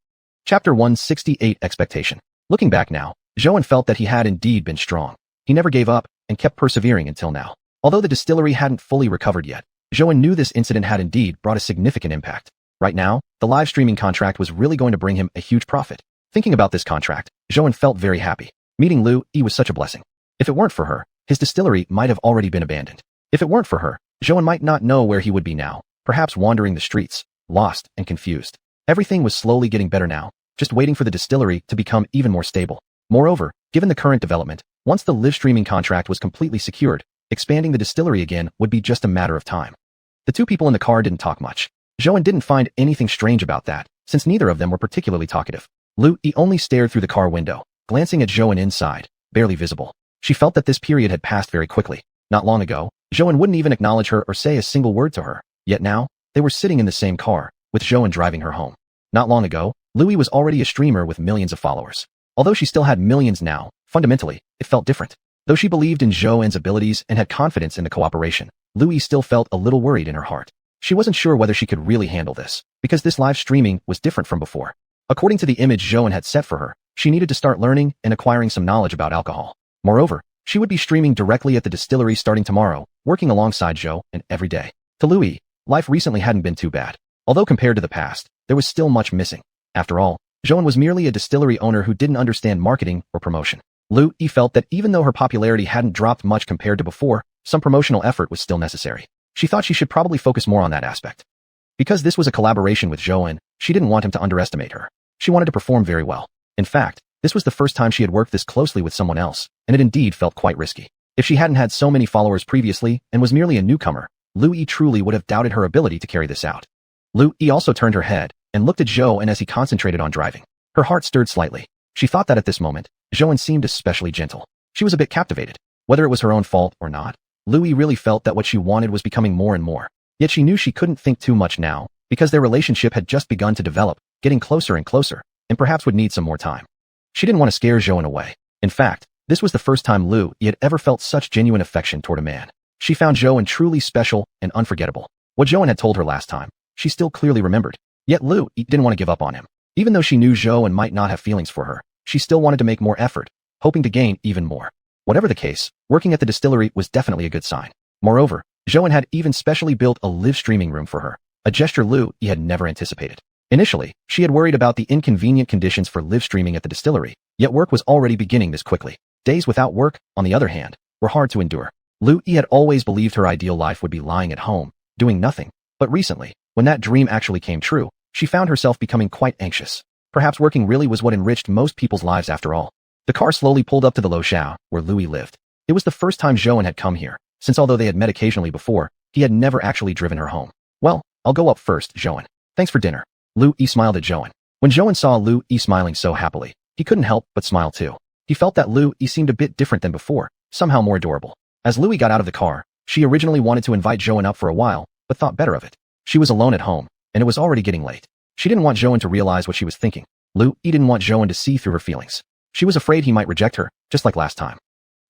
Chapter 168 Expectation. Looking back now, Zhou felt that he had indeed been strong. He never gave up and kept persevering until now. Although the distillery hadn't fully recovered yet, Zhou knew this incident had indeed brought a significant impact. Right now, the live streaming contract was really going to bring him a huge profit. Thinking about this contract, Zhou felt very happy. Meeting Lu Yi was such a blessing. If it weren't for her, his distillery might have already been abandoned. If it weren't for her, Zhou might not know where he would be now, perhaps wandering the streets, lost and confused. Everything was slowly getting better now, just waiting for the distillery to become even more stable. Moreover, given the current development, once the live streaming contract was completely secured, expanding the distillery again would be just a matter of time. The two people in the car didn't talk much. Zhou didn't find anything strange about that, since neither of them were particularly talkative. Lu Yi only stared through the car window, glancing at Zhou inside, barely visible. She felt that this period had passed very quickly. Not long ago, Zhou wouldn't even acknowledge her or say a single word to her. Yet now, they were sitting in the same car, with Zhou driving her home. Not long ago, Lu Yi was already a streamer with millions of followers. Although she still had millions now, fundamentally, it felt different. Though she believed in Zhou's abilities and had confidence in the cooperation, Lu Yi still felt a little worried in her heart. She wasn't sure whether she could really handle this, because this live streaming was different from before. According to the image Zhou had set for her, she needed to start learning and acquiring some knowledge about alcohol. Moreover, she would be streaming directly at the distillery starting tomorrow, working alongside Zhou and every day. To Lu Yi, life recently hadn't been too bad. Although compared to the past, there was still much missing. After all, Zhou was merely a distillery owner who didn't understand marketing or promotion. Lu Yi felt that even though her popularity hadn't dropped much compared to before, some promotional effort was still necessary. She thought she should probably focus more on that aspect. Because this was a collaboration with Zhou, she didn't want him to underestimate her. She wanted to perform very well. In fact, this was the first time she had worked this closely with someone else, and it indeed felt quite risky. If she hadn't had so many followers previously and was merely a newcomer, Lu Yi truly would have doubted her ability to carry this out. Lu Yi also turned her head and looked at Zhou as he concentrated on driving. Her heart stirred slightly. She thought that at this moment, Zhou seemed especially gentle. She was a bit captivated. Whether it was her own fault or not, Lu Yi really felt that what she wanted was becoming more and more. Yet she knew she couldn't think too much now, because their relationship had just begun to develop, getting closer and closer, and perhaps would need some more time. She didn't want to scare Zhou away. In fact, This was the first time Lu Yi had ever felt such genuine affection toward a man. She found Zhou truly special and unforgettable. What Zhou had told her last time, she still clearly remembered. Yet Lu Yi didn't want to give up on him. Even though she knew Zhou might not have feelings for her, she still wanted to make more effort, hoping to gain even more. Whatever the case, working at the distillery was definitely a good sign. Moreover, Zhou had even specially built a live streaming room for her, a gesture Lu Yi had never anticipated. Initially, she had worried about the inconvenient conditions for live streaming at the distillery, yet work was already beginning this quickly. Days without work, on the other hand, were hard to endure. Lu Yi had always believed her ideal life would be lying at home, doing nothing. But recently, when that dream actually came true, she found herself becoming quite anxious. Perhaps working really was what enriched most people's lives after all. The car slowly pulled up to the Xiao, where Lu Yi lived. It was the first time Zhou had come here, since although they had met occasionally before, he had never actually driven her home. Well, I'll go up first, Zhou. Thanks for dinner. Lu Yi smiled at Zhou. When Zhou saw Lu Yi smiling so happily, he couldn't help but smile too. He felt that Lu Yi seemed a bit different than before, somehow more adorable. As Lu Yi got out of the car, she originally wanted to invite Zhou up for a while, but thought better of it. She was alone at home, and it was already getting late. She didn't want Zhou to realize what she was thinking. Lu Yi didn't want Zhou to see through her feelings. She was afraid he might reject her, just like last time.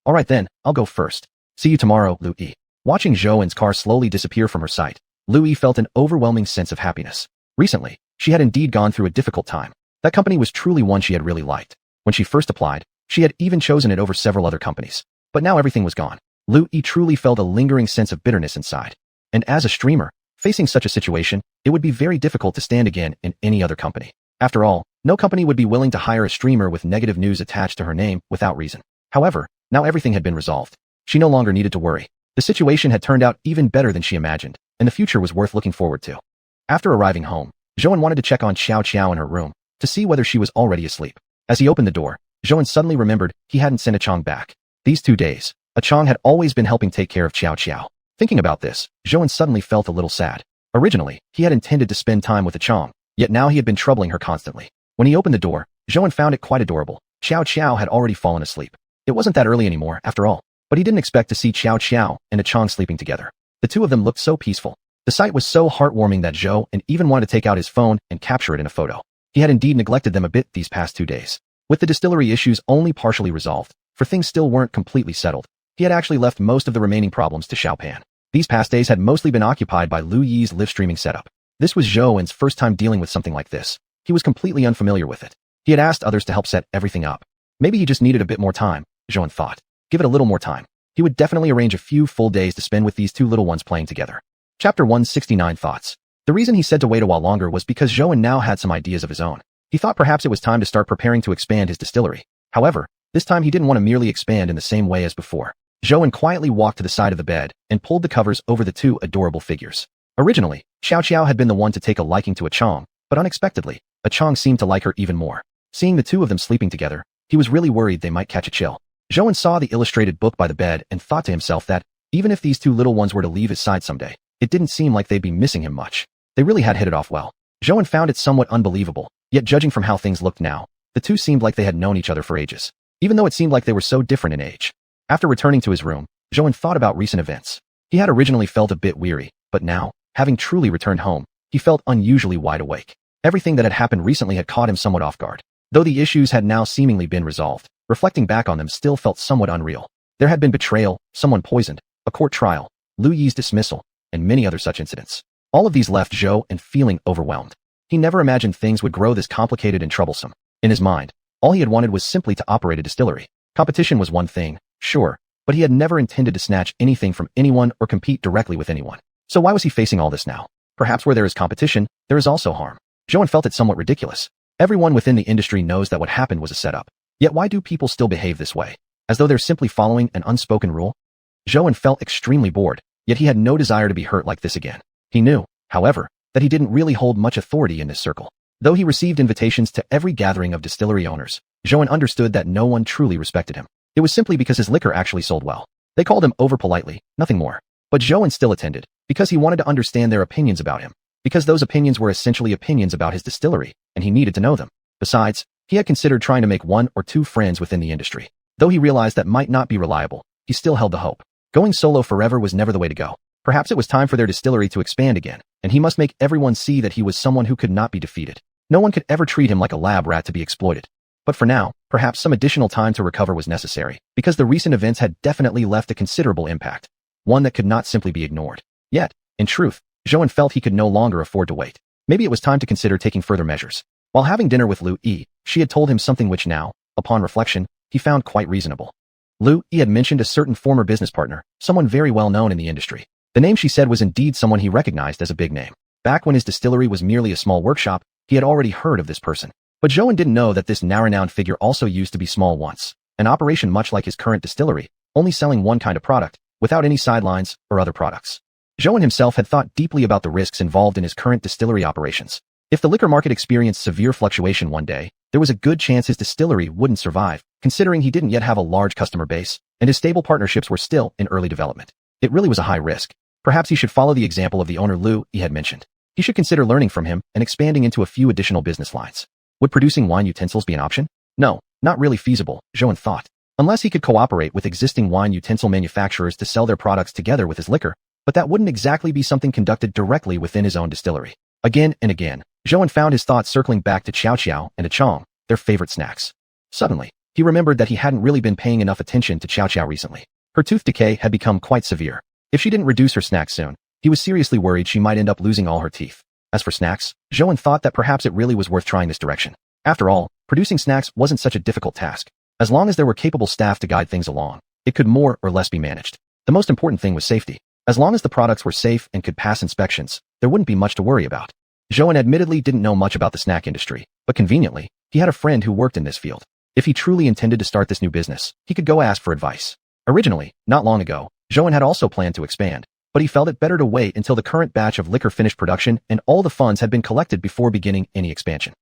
Alright then, I'll go first. See you tomorrow, Lu Yi. Watching Zhou's car slowly disappear from her sight, Lu Yi felt an overwhelming sense of happiness. Recently, she had indeed gone through a difficult time. That company was truly one she had really liked. When she first applied, she had even chosen it over several other companies. But now everything was gone. Lu Yi truly felt a lingering sense of bitterness inside. And as a streamer, facing such a situation, it would be very difficult to stand again in any other company. After all, no company would be willing to hire a streamer with negative news attached to her name without reason. However, now everything had been resolved. She no longer needed to worry. The situation had turned out even better than she imagined, and the future was worth looking forward to. After arriving home, Zhou wanted to check on Xiao in her room to see whether she was already asleep. As he opened the door, Zhou suddenly remembered he hadn't sent Chong back. These 2 days, Chong had always been helping take care of Xiao. Thinking about this, Zhou suddenly felt a little sad. Originally, he had intended to spend time with Chong, yet now he had been troubling her constantly. When he opened the door, Zhou found it quite adorable. Xiao had already fallen asleep. It wasn't that early anymore, after all, but he didn't expect to see Xiao and Chong sleeping together. The two of them looked so peaceful. The sight was so heartwarming that Zhou even wanted to take out his phone and capture it in a photo. He had indeed neglected them a bit these past 2 days. With the distillery issues only partially resolved, for things still weren't completely settled, he had actually left most of the remaining problems to Xiaopan. These past days had mostly been occupied by Lu Yi's live streaming setup. This was Zhou's first time dealing with something like this. He was completely unfamiliar with it. He had asked others to help set everything up. Maybe he just needed a bit more time, Zhou thought. Give it a little more time. He would definitely arrange a few full days to spend with these two little ones playing together. Chapter 169 Thoughts. The reason he said to wait a while longer was because Zhou now had some ideas of his own. He thought perhaps it was time to start preparing to expand his distillery. However, this time he didn't want to merely expand in the same way as before. Zhou quietly walked to the side of the bed and pulled the covers over the two adorable figures. Originally, Xiao had been the one to take a liking to Chong, but unexpectedly, Chong seemed to like her even more. Seeing the two of them sleeping together, he was really worried they might catch a chill. Zhou saw the illustrated book by the bed and thought to himself that, even if these two little ones were to leave his side someday, it didn't seem like they'd be missing him much. They really had hit it off well. Zhou found it somewhat unbelievable, yet judging from how things looked now, the two seemed like they had known each other for ages, even though it seemed like they were so different in age. After returning to his room, Zhou thought about recent events. He had originally felt a bit weary, but now, having truly returned home, he felt unusually wide awake. Everything that had happened recently had caught him somewhat off guard. Though the issues had now seemingly been resolved, reflecting back on them still felt somewhat unreal. There had been betrayal, someone poisoned, a court trial, Lu Yi's dismissal, and many other such incidents. All of these left Zhou feeling overwhelmed. He never imagined things would grow this complicated and troublesome. In his mind, all he had wanted was simply to operate a distillery. Competition was one thing, sure, but he had never intended to snatch anything from anyone or compete directly with anyone. So why was he facing all this now? Perhaps where there is competition, there is also harm. Zhou felt it somewhat ridiculous. Everyone within the industry knows that what happened was a setup. Yet why do people still behave this way? As though they're simply following an unspoken rule? Zhou felt extremely bored, yet he had no desire to be hurt like this again. He knew, however, that he didn't really hold much authority in this circle. Though he received invitations to every gathering of distillery owners, Zhou understood that no one truly respected him. It was simply because his liquor actually sold well. They called him over politely, nothing more. But Zhou still attended, because he wanted to understand their opinions about him, because those opinions were essentially opinions about his distillery, and he needed to know them. Besides, he had considered trying to make 1 or 2 friends within the industry. Though he realized that might not be reliable, he still held the hope. Going solo forever was never the way to go. Perhaps it was time for their distillery to expand again, and he must make everyone see that he was someone who could not be defeated. No one could ever treat him like a lab rat to be exploited. But for now, perhaps some additional time to recover was necessary, because the recent events had definitely left a considerable impact, one that could not simply be ignored. Yet, in truth, Zhou felt he could no longer afford to wait. Maybe it was time to consider taking further measures. While having dinner with Lu Yi, she had told him something which now, upon reflection, he found quite reasonable. Lu Yi had mentioned a certain former business partner, someone very well known in the industry. The name she said was indeed someone he recognized as a big name. Back when his distillery was merely a small workshop, he had already heard of this person. But Zhou didn't know that this now-renowned figure also used to be small once, an operation much like his current distillery, only selling one kind of product, without any sidelines or other products. Zhou himself had thought deeply about the risks involved in his current distillery operations. If the liquor market experienced severe fluctuation one day, there was a good chance his distillery wouldn't survive, considering he didn't yet have a large customer base, and his stable partnerships were still in early development. It really was a high risk. Perhaps he should follow the example of the owner Lu Yi had mentioned. He should consider learning from him and expanding into a few additional business lines. Would producing wine utensils be an option? No, not really feasible, Zhou thought. Unless he could cooperate with existing wine utensil manufacturers to sell their products together with his liquor, but that wouldn't exactly be something conducted directly within his own distillery. Again and again, Zhou found his thoughts circling back to xiuxian and chong, their favorite snacks. Suddenly, he remembered that he hadn't really been paying enough attention to xiuxian recently. Her tooth decay had become quite severe. If she didn't reduce her snacks soon, he was seriously worried she might end up losing all her teeth. As for snacks, Zhou thought that perhaps it really was worth trying this direction. After all, producing snacks wasn't such a difficult task. As long as there were capable staff to guide things along, it could more or less be managed. The most important thing was safety. As long as the products were safe and could pass inspections, there wouldn't be much to worry about. Zhou admittedly didn't know much about the snack industry, but conveniently, he had a friend who worked in this field. If he truly intended to start this new business, he could go ask for advice. Originally, not long ago, Zhou had also planned to expand, but he felt it better to wait until the current batch of liquor finished production and all the funds had been collected before beginning any expansion.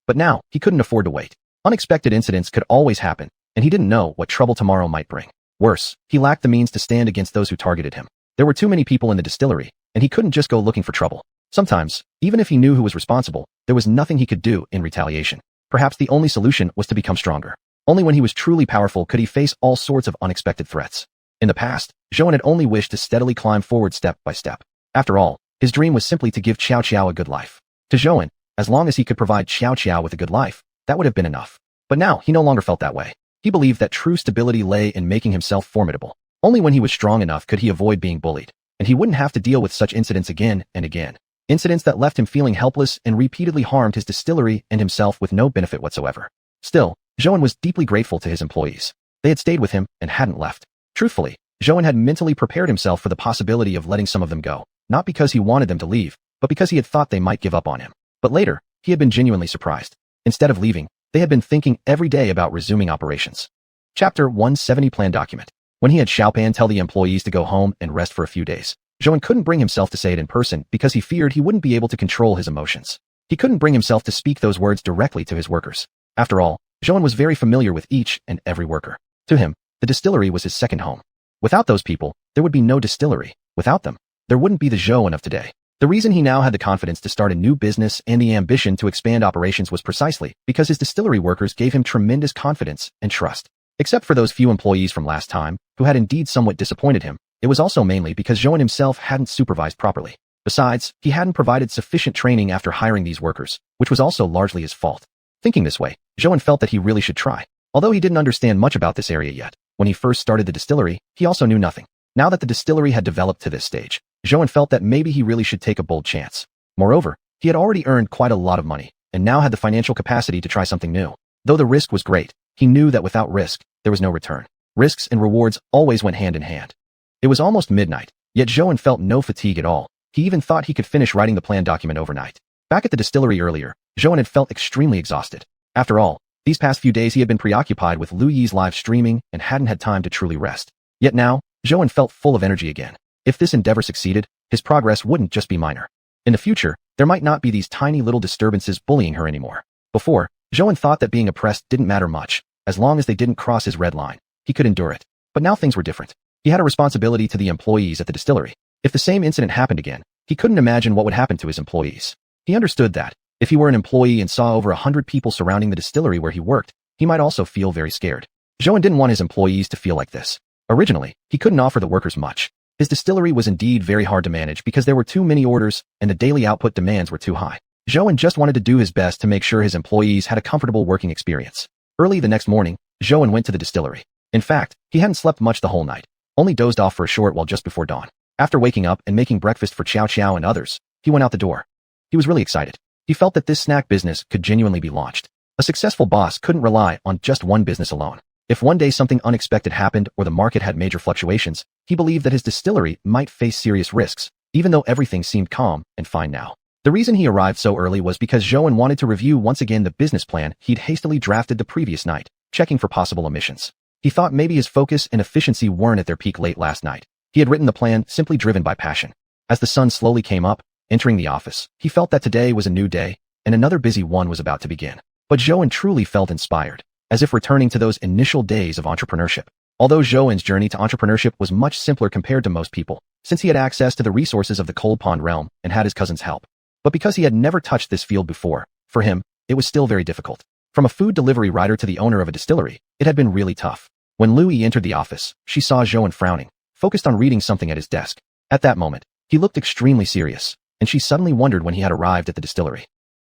But now, he couldn't afford to wait. Unexpected incidents could always happen, and he didn't know what trouble tomorrow might bring. Worse, he lacked the means to stand against those who targeted him. There were too many people in the distillery, and he couldn't just go looking for trouble. Sometimes, even if he knew who was responsible, there was nothing he could do in retaliation. Perhaps the only solution was to become stronger. Only when he was truly powerful could he face all sorts of unexpected threats. In the past, Zhou had only wished to steadily climb forward step by step. After all, his dream was simply to give xiuxian a good life. To Zhou, as long as he could provide xiuxian with a good life, that would have been enough. But now, he no longer felt that way. He believed that true stability lay in making himself formidable. Only when he was strong enough could he avoid being bullied, and he wouldn't have to deal with such incidents again and again. Incidents that left him feeling helpless and repeatedly harmed his distillery and himself with no benefit whatsoever. Still, Zhou was deeply grateful to his employees. They had stayed with him and hadn't left. Truthfully, Zhou had mentally prepared himself for the possibility of letting some of them go, not because he wanted them to leave, but because he had thought they might give up on him. But later, he had been genuinely surprised. Instead of leaving, they had been thinking every day about resuming operations. Chapter 170 Plan Document. When he had Xiaopan tell the employees to go home and rest for a few days, Zhou couldn't bring himself to say it in person because he feared he wouldn't be able to control his emotions. He couldn't bring himself to speak those words directly to his workers. After all, Zhou was very familiar with each and every worker. To him, the distillery was his second home. Without those people, there would be no distillery. Without them, there wouldn't be the Zhou of today. The reason he now had the confidence to start a new business and the ambition to expand operations was precisely because his distillery workers gave him tremendous confidence and trust. Except for those few employees from last time, who had indeed somewhat disappointed him, it was also mainly because Zhou himself hadn't supervised properly. Besides, he hadn't provided sufficient training after hiring these workers, which was also largely his fault. Thinking this way, Zhou felt that he really should try. Although he didn't understand much about this area yet, when he first started the distillery, he also knew nothing. Now that the distillery had developed to this stage, Zhou felt that maybe he really should take a bold chance. Moreover, he had already earned quite a lot of money, and now had the financial capacity to try something new. Though the risk was great, he knew that without risk, there was no return. Risks and rewards always went hand in hand. It was almost midnight, yet Zhou felt no fatigue at all. He even thought he could finish writing the plan document overnight. Back at the distillery earlier, Zhou had felt extremely exhausted. After all, these past few days he had been preoccupied with Lu Yi's live streaming and hadn't had time to truly rest. Yet now, Zhou felt full of energy again. If this endeavor succeeded, his progress wouldn't just be minor. In the future, there might not be these tiny little disturbances bullying her anymore. Before, Zhou thought that being oppressed didn't matter much. As long as they didn't cross his red line, he could endure it. But now things were different. He had a responsibility to the employees at the distillery. If the same incident happened again, he couldn't imagine what would happen to his employees. He understood that, if he were an employee and saw over 100 people surrounding the distillery where he worked, he might also feel very scared. Zhou didn't want his employees to feel like this. Originally, he couldn't offer the workers much. His distillery was indeed very hard to manage because there were too many orders and the daily output demands were too high. Zhou just wanted to do his best to make sure his employees had a comfortable working experience. Early the next morning, Zhou went to the distillery. In fact, he hadn't slept much the whole night, only dozed off for a short while just before dawn. After waking up and making breakfast for xiuxian and others, he went out the door. He was really excited. He felt that this snack business could genuinely be launched. A successful boss couldn't rely on just one business alone. If one day something unexpected happened or the market had major fluctuations, he believed that his distillery might face serious risks, even though everything seemed calm and fine now. The reason he arrived so early was because Zhou wanted to review once again the business plan he'd hastily drafted the previous night, checking for possible omissions. He thought maybe his focus and efficiency weren't at their peak late last night. He had written the plan simply driven by passion. As the sun slowly came up, entering the office, he felt that today was a new day, and another busy one was about to begin. But Zhou truly felt inspired, as if returning to those initial days of entrepreneurship. Although Zhou's journey to entrepreneurship was much simpler compared to most people, since he had access to the resources of the Cold Pond realm and had his cousin's help. But because he had never touched this field before, for him, it was still very difficult. From a food delivery rider to the owner of a distillery, it had been really tough. When Lu Yi entered the office, she saw Zhou frowning, focused on reading something at his desk. At that moment, he looked extremely serious, and she suddenly wondered when he had arrived at the distillery.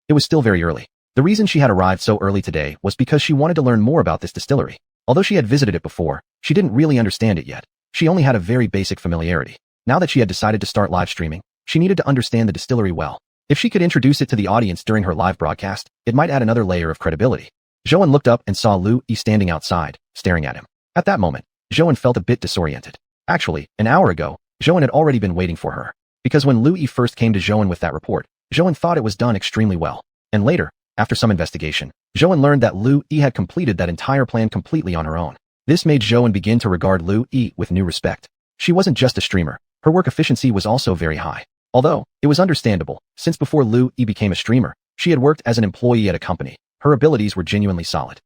It was still very early. The reason she had arrived so early today was because she wanted to learn more about this distillery. Although she had visited it before, she didn't really understand it yet. She only had a very basic familiarity. Now that she had decided to start live streaming, she needed to understand the distillery well. If she could introduce it to the audience during her live broadcast, it might add another layer of credibility. Zhou looked up and saw Lu Yi standing outside, staring at him. At that moment, Zhou felt a bit disoriented. Actually, an hour ago, Zhou had already been waiting for her. Because when Lu Yi first came to Zhou with that report, Zhou thought it was done extremely well. And later, after some investigation, Zhou learned that Lu Yi had completed that entire plan completely on her own. This made Zhou begin to regard Lu Yi with new respect. She wasn't just a streamer, her work efficiency was also very high. Although, it was understandable, since before Lu Yi became a streamer, she had worked as an employee at a company. Her abilities were genuinely solid.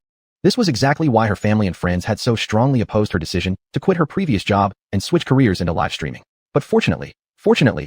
This was exactly why her family and friends had so strongly opposed her decision to quit her previous job and switch careers into live streaming. But fortunately,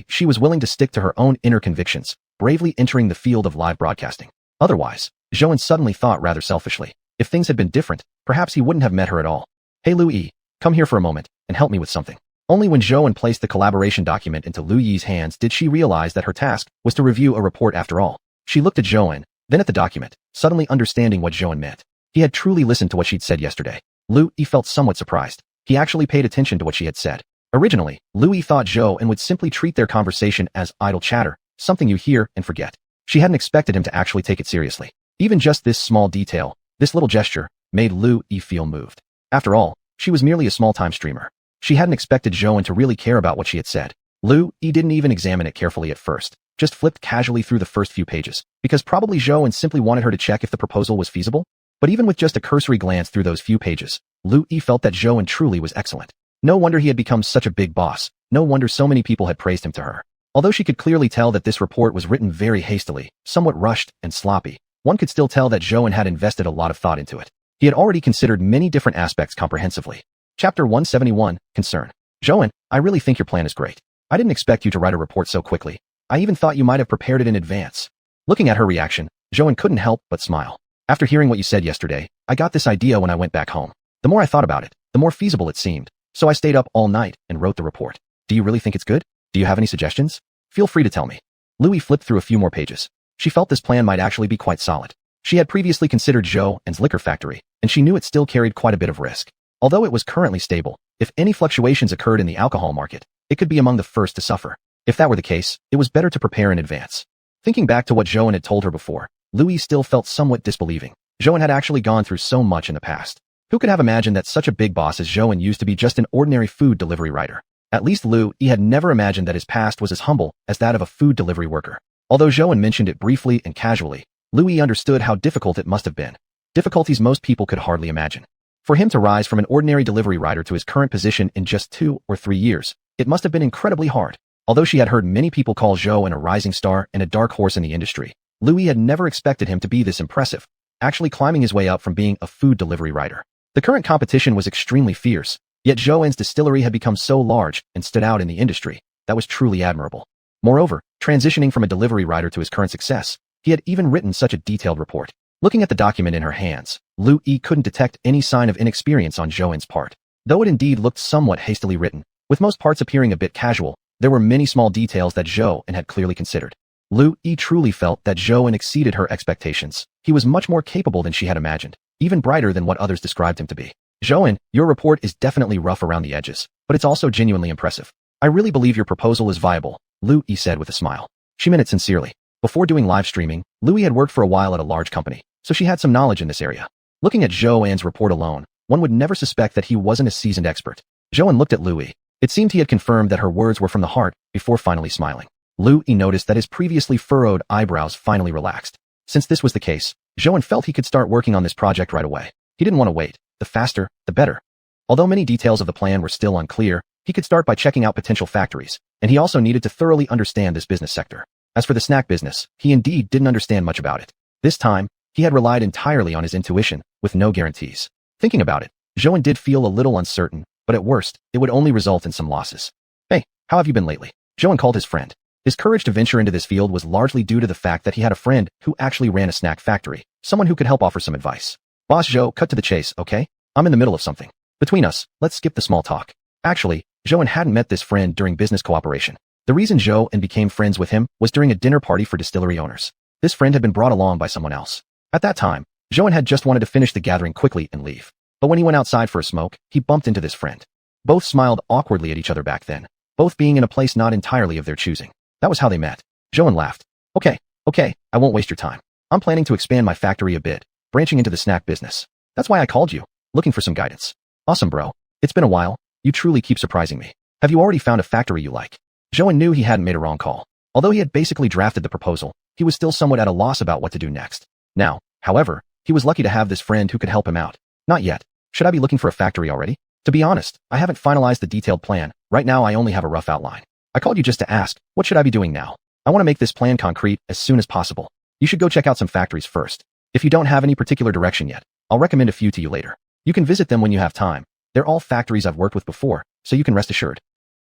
she was willing to stick to her own inner convictions, bravely entering the field of live broadcasting. Otherwise, Zhou suddenly thought rather selfishly. If things had been different, perhaps he wouldn't have met her at all. Hey Lu Yi, come here for a moment, and help me with something. Only when Zhou placed the collaboration document into Lu Yi's hands did she realize that her task was to review a report after all. She looked at Zhou, then at the document, suddenly understanding what Zhou meant. He had truly listened to what she'd said yesterday. Lu Yi felt somewhat surprised. He actually paid attention to what she had said. Originally, Lu Yi thought Zhou would simply treat their conversation as idle chatter, something you hear and forget. She hadn't expected him to actually take it seriously. Even just this small detail, this little gesture, made Lu Yi feel moved. After all, she was merely a small-time streamer. She hadn't expected Zhou to really care about what she had said. Lu Yi didn't even examine it carefully at first, just flipped casually through the first few pages, because probably Zhou simply wanted her to check if the proposal was feasible. But even with just a cursory glance through those few pages, Lu Yi felt that Zhou truly was excellent. No wonder he had become such a big boss. No wonder so many people had praised him to her. Although she could clearly tell that this report was written very hastily, somewhat rushed and sloppy, one could still tell that Zhou had invested a lot of thought into it. He had already considered many different aspects comprehensively. Chapter 171, Concern. Zhou, I really think your plan is great. I didn't expect you to write a report so quickly. I even thought you might have prepared it in advance. Looking at her reaction, Zhou couldn't help but smile. After hearing what you said yesterday, I got this idea when I went back home. The more I thought about it, the more feasible it seemed. So I stayed up all night and wrote the report. Do you really think it's good? Do you have any suggestions? Feel free to tell me. Lu Yi flipped through a few more pages. She felt this plan might actually be quite solid. She had previously considered Zhou's liquor factory, and she knew it still carried quite a bit of risk. Although it was currently stable, if any fluctuations occurred in the alcohol market, it could be among the first to suffer. If that were the case, it was better to prepare in advance. Thinking back to what Zhou had told her before, Lu Yi still felt somewhat disbelieving. Zhou had actually gone through so much in the past. Who could have imagined that such a big boss as Zhou used to be just an ordinary food delivery rider? At least Lu Yi had never imagined that his past was as humble as that of a food delivery worker. Although Zhou mentioned it briefly and casually, Lu Yi understood how difficult it must have been. Difficulties most people could hardly imagine. For him to rise from an ordinary delivery rider to his current position in just 2 or 3 years, it must have been incredibly hard. Although she had heard many people call Zhou a rising star and a dark horse in the industry, Lu Yi had never expected him to be this impressive, actually climbing his way up from being a food delivery rider. The current competition was extremely fierce, yet Zhou's distillery had become so large and stood out in the industry. That was truly admirable. Moreover, transitioning from a delivery rider to his current success, he had even written such a detailed report. Looking at the document in her hands, Lu Yi couldn't detect any sign of inexperience on Zhou's part. Though it indeed looked somewhat hastily written, with most parts appearing a bit casual, there were many small details that Zhou had clearly considered. Lu Yi truly felt that Zhou exceeded her expectations. He was much more capable than she had imagined. even brighter than what others described him to be. Zhouan, your report is definitely rough around the edges, but it's also genuinely impressive. I really believe your proposal is viable, Lu Yi said with a smile. She meant it sincerely. Before doing live streaming, Lu Yi had worked for a while at a large company, so she had some knowledge in this area. Looking at Zhouan's report alone, one would never suspect that he wasn't a seasoned expert. Zhouan looked at Lu Yi. It seemed he had confirmed that her words were from the heart before finally smiling. Lu Yi noticed that his previously furrowed eyebrows finally relaxed. Since this was the case, Zhouan felt he could start working on this project right away. He didn't want to wait. The faster, the better. Although many details of the plan were still unclear, he could start by checking out potential factories, and he also needed to thoroughly understand this business sector. As for the snack business, he indeed didn't understand much about it. This time, he had relied entirely on his intuition, with no guarantees. Thinking about it, Zhouan did feel a little uncertain, but at worst, it would only result in some losses. Hey, how have you been lately? Zhouan called his friend. His courage to venture into this field was largely due to the fact that he had a friend who actually ran a snack factory, someone who could help offer some advice. Boss Zhou, cut to the chase, okay? I'm in the middle of something. Between us, let's skip the small talk. Actually, Zhouan hadn't met this friend during business cooperation. The reason Zhou became friends with him was during a dinner party for distillery owners. This friend had been brought along by someone else. At that time, Zhouan had just wanted to finish the gathering quickly and leave. But when he went outside for a smoke, he bumped into this friend. Both smiled awkwardly at each other back then, both being in a place not entirely of their choosing. That was how they met. Zhouan laughed. Okay, I won't waste your time. I'm planning to expand my factory a bit, branching into the snack business. That's why I called you, looking for some guidance. Awesome, bro. It's been a while. You truly keep surprising me. Have you already found a factory you like? Zhouan knew he hadn't made a wrong call. Although he had basically drafted the proposal, he was still somewhat at a loss about what to do next. Now, however, he was lucky to have this friend who could help him out. Not yet. Should I be looking for a factory already? To be honest, I haven't finalized the detailed plan. Right now I only have a rough outline. I called you just to ask, what should I be doing now? I want to make this plan concrete as soon as possible. You should go check out some factories first. If you don't have any particular direction yet, I'll recommend a few to you later. You can visit them when you have time. They're all factories I've worked with before, so you can rest assured.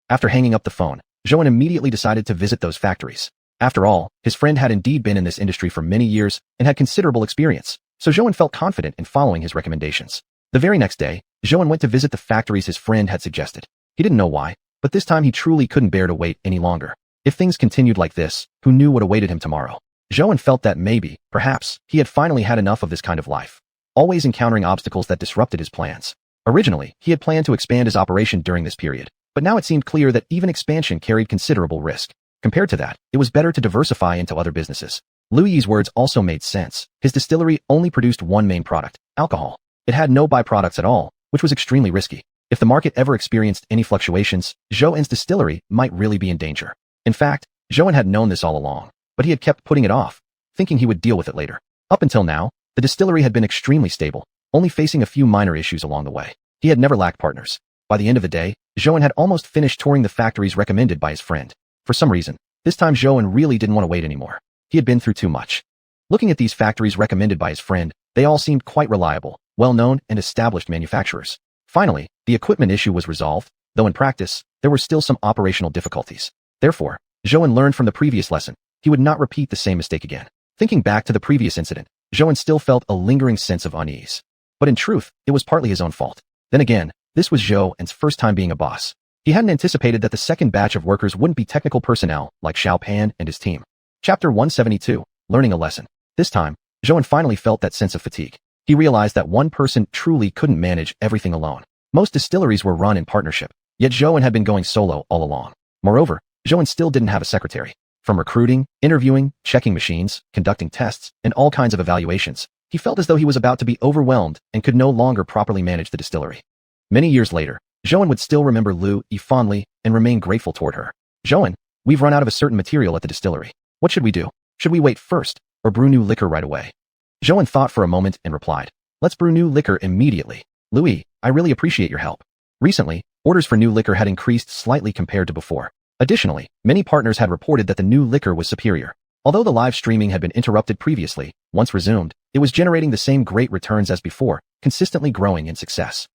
After hanging up the phone, Zhouan immediately decided to visit those factories. After all, his friend had indeed been in this industry for many years and had considerable experience, so Zhouan felt confident in following his recommendations. The very next day, Zhouan went to visit the factories his friend had suggested. He didn't know why, but this time he truly couldn't bear to wait any longer. If things continued like this, who knew what awaited him tomorrow? Zhouan felt that maybe, perhaps, he had finally had enough of this kind of life, always encountering obstacles that disrupted his plans. Originally, he had planned to expand his operation during this period, but now it seemed clear that even expansion carried considerable risk. Compared to that, it was better to diversify into other businesses. Lu Yi's words also made sense. His distillery only produced one main product, alcohol. It had no byproducts at all, which was extremely risky. If the market ever experienced any fluctuations, Zhouan's distillery might really be in danger. In fact, Zhouan had known this all along, but he had kept putting it off, thinking he would deal with it later. Up until now, the distillery had been extremely stable, only facing a few minor issues along the way. He had never lacked partners. By the end of the day, Zhouan had almost finished touring the factories recommended by his friend. For some reason, this time Zhouan really didn't want to wait anymore. He had been through too much. Looking at these factories recommended by his friend, they all seemed quite reliable, well-known and established manufacturers. Finally, the equipment issue was resolved, though in practice, there were still some operational difficulties. Therefore, Zhouan learned from the previous lesson. He would not repeat the same mistake again. Thinking back to the previous incident, Zhouan still felt a lingering sense of unease. But in truth, it was partly his own fault. Then again, this was Zhouan's first time being a boss. He hadn't anticipated that the second batch of workers wouldn't be technical personnel like Xiao Pan and his team. Chapter 172, Learning a Lesson. This time, Zhouan finally felt that sense of fatigue. He realized that one person truly couldn't manage everything alone. Most distilleries were run in partnership, yet Zhouan had been going solo all along. Moreover, Zhouan still didn't have a secretary. From recruiting, interviewing, checking machines, conducting tests, and all kinds of evaluations, he felt as though he was about to be overwhelmed and could no longer properly manage the distillery. Many years later, Zhouan would still remember Lu Yi fondly and remain grateful toward her. Zhouan, we've run out of a certain material at the distillery. What should we do? Should we wait first, or brew new liquor right away? Zhouan thought for a moment and replied, let's brew new liquor immediately. Lu Yi, I really appreciate your help. Recently, orders for new liquor had increased slightly compared to before. Additionally, many partners had reported that the new liquor was superior. Although the live streaming had been interrupted previously, once resumed, it was generating the same great returns as before, consistently growing in success.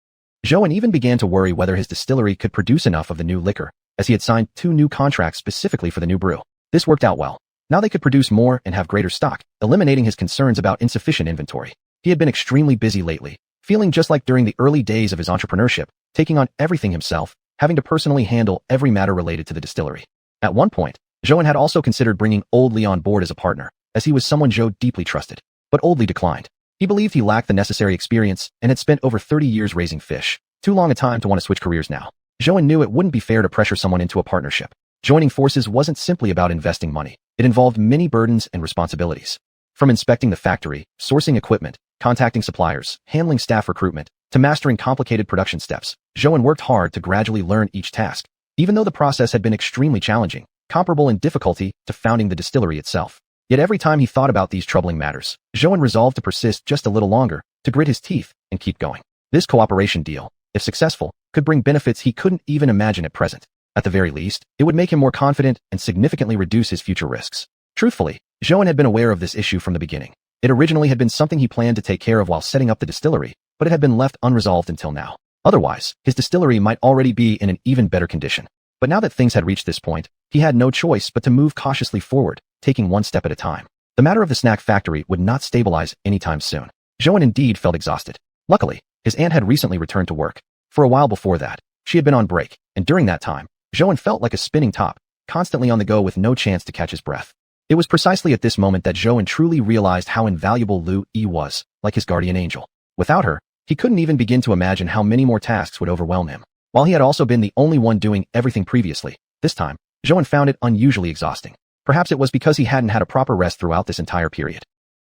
Zhouan even began to worry whether his distillery could produce enough of the new liquor, as he had signed 2 new contracts specifically for the new brew. This worked out well. Now they could produce more and have greater stock, eliminating his concerns about insufficient inventory. He had been extremely busy lately, feeling just like during the early days of his entrepreneurship, taking on everything himself, having to personally handle every matter related to the distillery. At one point, Zhouan had also considered bringing Old Li on board as a partner, as he was someone Zhou deeply trusted. But Old Li declined. He believed he lacked the necessary experience and had spent over 30 years raising fish. Too long a time to want to switch careers now. Zhou knew it wouldn't be fair to pressure someone into a partnership. Joining forces wasn't simply about investing money. It involved many burdens and responsibilities. From inspecting the factory, sourcing equipment, contacting suppliers, handling staff recruitment, to mastering complicated production steps, Zhou worked hard to gradually learn each task. Even though the process had been extremely challenging, comparable in difficulty to founding the distillery itself. Yet every time he thought about these troubling matters, Zhou resolved to persist just a little longer, to grit his teeth and keep going. This cooperation deal, if successful, could bring benefits he couldn't even imagine at present. At the very least, it would make him more confident and significantly reduce his future risks. Truthfully, Zhou had been aware of this issue from the beginning. It originally had been something he planned to take care of while setting up the distillery, but it had been left unresolved until now. Otherwise, his distillery might already be in an even better condition. But now that things had reached this point, he had no choice but to move cautiously forward, taking one step at a time. The matter of the snack factory would not stabilize anytime soon. Zhou indeed felt exhausted. Luckily, his aunt had recently returned to work. For a while before that, she had been on break, and during that time, Zhou felt like a spinning top, constantly on the go with no chance to catch his breath. It was precisely at this moment that Zhou truly realized how invaluable Lu Yi was, like his guardian angel. Without her, he couldn't even begin to imagine how many more tasks would overwhelm him. While he had also been the only one doing everything previously, this time, Zhou found it unusually exhausting. Perhaps it was because he hadn't had a proper rest throughout this entire period.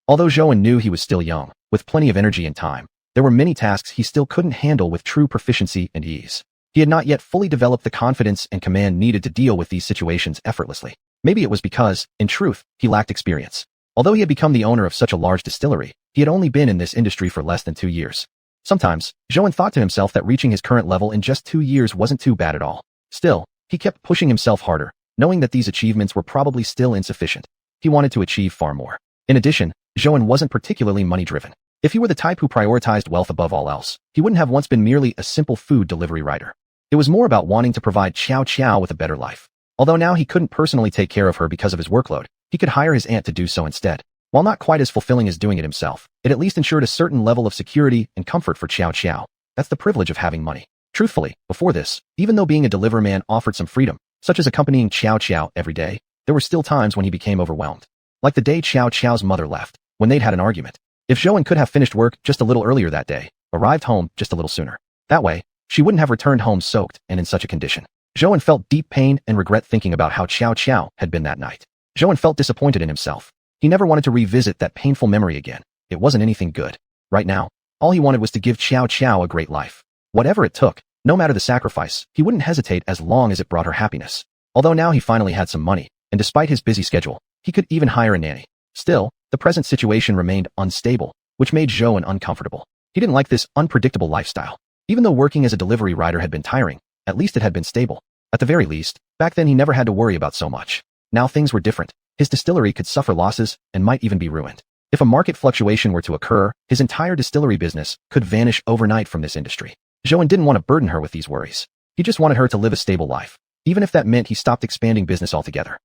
Although Zhou knew he was still young, with plenty of energy and time, there were many tasks he still couldn't handle with true proficiency and ease. He had not yet fully developed the confidence and command needed to deal with these situations effortlessly. Maybe it was because, in truth, he lacked experience. Although he had become the owner of such a large distillery, he had only been in this industry for less than 2 years. Sometimes, Zhou thought to himself that reaching his current level in just 2 years wasn't too bad at all. Still, he kept pushing himself harder, knowing that these achievements were probably still insufficient. He wanted to achieve far more. In addition, Zhou wasn't particularly money-driven. If he were the type who prioritized wealth above all else, he wouldn't have once been merely a simple food delivery rider. It was more about wanting to provide Xiao with a better life. Although now he couldn't personally take care of her because of his workload, he could hire his aunt to do so instead. While not quite as fulfilling as doing it himself, it at least ensured a certain level of security and comfort for Xiao. That's the privilege of having money. Truthfully, before this, even though being a deliveryman offered some freedom, such as accompanying Xiao every day, there were still times when he became overwhelmed. Like the day Xiao's mother left, when they'd had an argument. If Zhou could have finished work just a little earlier that day, arrived home just a little sooner. That way, she wouldn't have returned home soaked and in such a condition. Zhou felt deep pain and regret thinking about how Xiao had been that night. Zhou felt disappointed in himself. He never wanted to revisit that painful memory again. It wasn't anything good. Right now, all he wanted was to give Xiao a great life. Whatever it took, no matter the sacrifice, he wouldn't hesitate as long as it brought her happiness. Although now he finally had some money, and despite his busy schedule, he could even hire a nanny. Still, the present situation remained unstable, which made Zhou uncomfortable. He didn't like this unpredictable lifestyle. Even though working as a delivery rider had been tiring, at least it had been stable. At the very least, back then he never had to worry about so much. Now things were different. His distillery could suffer losses and might even be ruined. If a market fluctuation were to occur, his entire distillery business could vanish overnight from this industry. Zhou didn't want to burden her with these worries. He just wanted her to live a stable life, even if that meant he stopped expanding business altogether.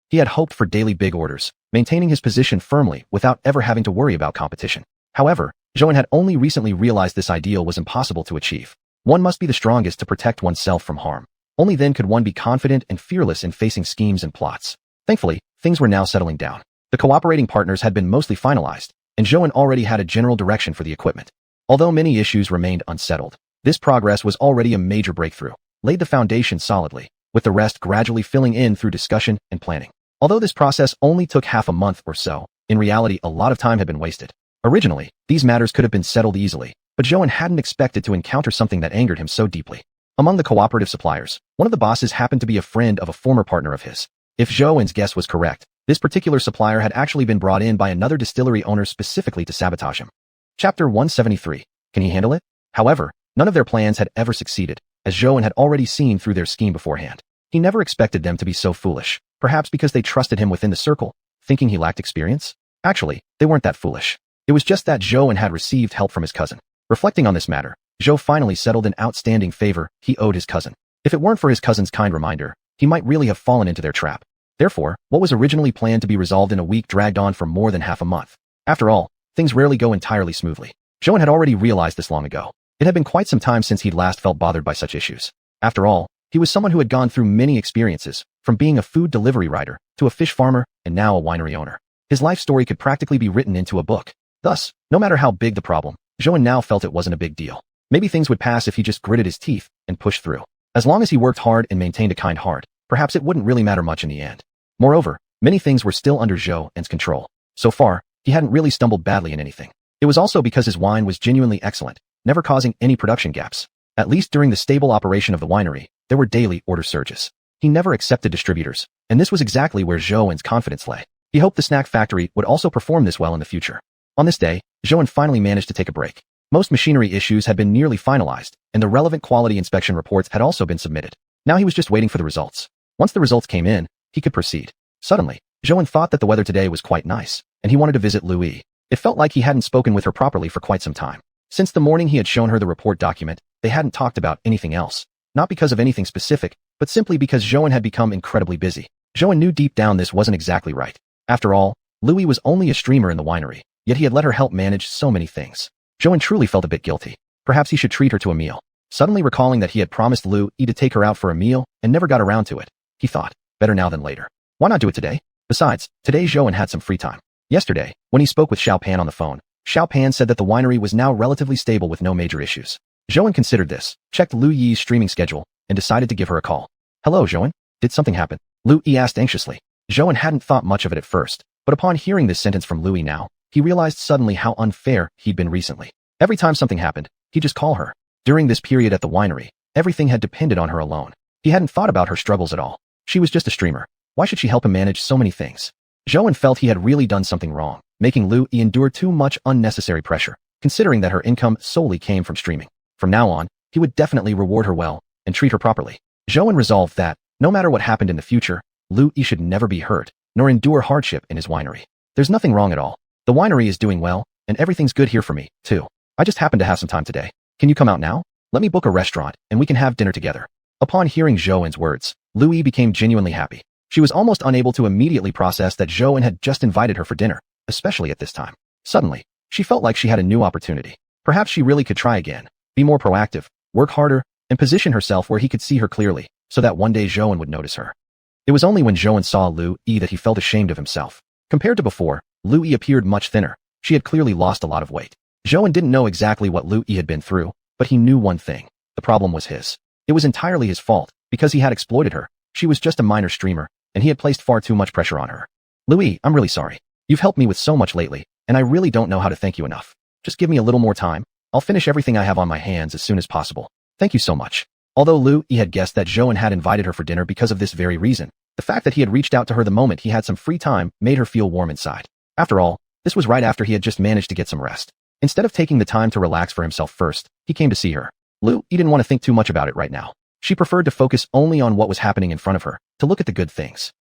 He had hoped for daily big orders, maintaining his position firmly without ever having to worry about competition. However, Zhou had only recently realized this ideal was impossible to achieve. One must be the strongest to protect oneself from harm. Only then could one be confident and fearless in facing schemes and plots. Thankfully, things were now settling down. The cooperating partners had been mostly finalized, and Zhou already had a general direction for the equipment. Although many issues remained unsettled, this progress was already a major breakthrough, laid the foundation solidly, with the rest gradually filling in through discussion and planning. Although this process only took half a month or so, in reality a lot of time had been wasted. Originally, these matters could have been settled easily, but Zhou hadn't expected to encounter something that angered him so deeply. Among the cooperative suppliers, one of the bosses happened to be a friend of a former partner of his. If Zhou's guess was correct, this particular supplier had actually been brought in by another distillery owner specifically to sabotage him. Chapter 173. Can he handle it? However, none of their plans had ever succeeded, as Zhou had already seen through their scheme beforehand. He never expected them to be so foolish, perhaps because they trusted him within the circle, thinking he lacked experience? Actually, they weren't that foolish. It was just that Zhou had received help from his cousin. Reflecting on this matter, Zhou finally settled an outstanding favor he owed his cousin. If it weren't for his cousin's kind reminder, he might really have fallen into their trap. Therefore, what was originally planned to be resolved in a week dragged on for more than half a month. After all, things rarely go entirely smoothly. Zhou had already realized this long ago. It had been quite some time since he'd last felt bothered by such issues. After all, he was someone who had gone through many experiences, from being a food delivery rider, to a fish farmer, and now a winery owner. His life story could practically be written into a book. Thus, no matter how big the problem, Zhou now felt it wasn't a big deal. Maybe things would pass if he just gritted his teeth and pushed through. As long as he worked hard and maintained a kind heart, perhaps it wouldn't really matter much in the end. Moreover, many things were still under Zhou's control. So far, he hadn't really stumbled badly in anything. It was also because his wine was genuinely excellent, never causing any production gaps. At least during the stable operation of the winery, there were daily order surges. He never accepted distributors, and this was exactly where Zhou's confidence lay. He hoped the snack factory would also perform this well in the future. On this day, Zhou finally managed to take a break. Most machinery issues had been nearly finalized, and the relevant quality inspection reports had also been submitted. Now he was just waiting for the results. Once the results came in, he could proceed. Suddenly, Zhou thought that the weather today was quite nice, and he wanted to visit Louis. It felt like he hadn't spoken with her properly for quite some time. Since the morning he had shown her the report document, they hadn't talked about anything else. Not because of anything specific, but simply because Zhou had become incredibly busy. Zhou knew deep down this wasn't exactly right. After all, Louis was only a streamer in the winery, yet he had let her help manage so many things. Zhou truly felt a bit guilty. Perhaps he should treat her to a meal. Suddenly recalling that he had promised Louis to take her out for a meal and never got around to it, he thought, better now than later. Why not do it today? Besides, today Zhou had some free time. Yesterday, when he spoke with Xiao Pan on the phone, Xiao Pan said that the winery was now relatively stable with no major issues. Zhou considered this, checked Lu Yi's streaming schedule, and decided to give her a call. Hello, Zhou. Did something happen? Lu Yi asked anxiously. Zhou hadn't thought much of it at first, but upon hearing this sentence from Louis now, he realized suddenly how unfair he'd been recently. Every time something happened, he'd just call her. During this period at the winery, everything had depended on her alone. He hadn't thought about her struggles at all. She was just a streamer. Why should she help him manage so many things? Zhou felt he had really done something wrong, making Louis endure too much unnecessary pressure, considering that her income solely came from streaming. From now on, he would definitely reward her well and treat her properly. Zhou resolved that, no matter what happened in the future, Louis should never be hurt, nor endure hardship in his winery. There's nothing wrong at all. The winery is doing well, and everything's good here for me, too. I just happen to have some time today. Can you come out now? Let me book a restaurant, and we can have dinner together. Upon hearing Zhou's words, Louis became genuinely happy. She was almost unable to immediately process that Zhou had just invited her for dinner, especially at this time. Suddenly, she felt like she had a new opportunity. Perhaps she really could try again, be more proactive, work harder, and position herself where he could see her clearly, so that one day Zhou would notice her. It was only when Zhou saw Louis that he felt ashamed of himself. Compared to before, Louis appeared much thinner. She had clearly lost a lot of weight. Zhou didn't know exactly what Louis had been through, but he knew one thing. The problem was his. It was entirely his fault, because he had exploited her. She was just a minor streamer, and he had placed far too much pressure on her. Louis, I'm really sorry. You've helped me with so much lately, and I really don't know how to thank you enough. Just give me a little more time. I'll finish everything I have on my hands as soon as possible. Thank you so much. Although Louis had guessed that Zhou had invited her for dinner because of this very reason, the fact that he had reached out to her the moment he had some free time made her feel warm inside. After all, this was right after he had just managed to get some rest. Instead of taking the time to relax for himself first, he came to see her. Louis didn't want to think too much about it right now. She preferred to focus only on what was happening in front of her, to look at the good things.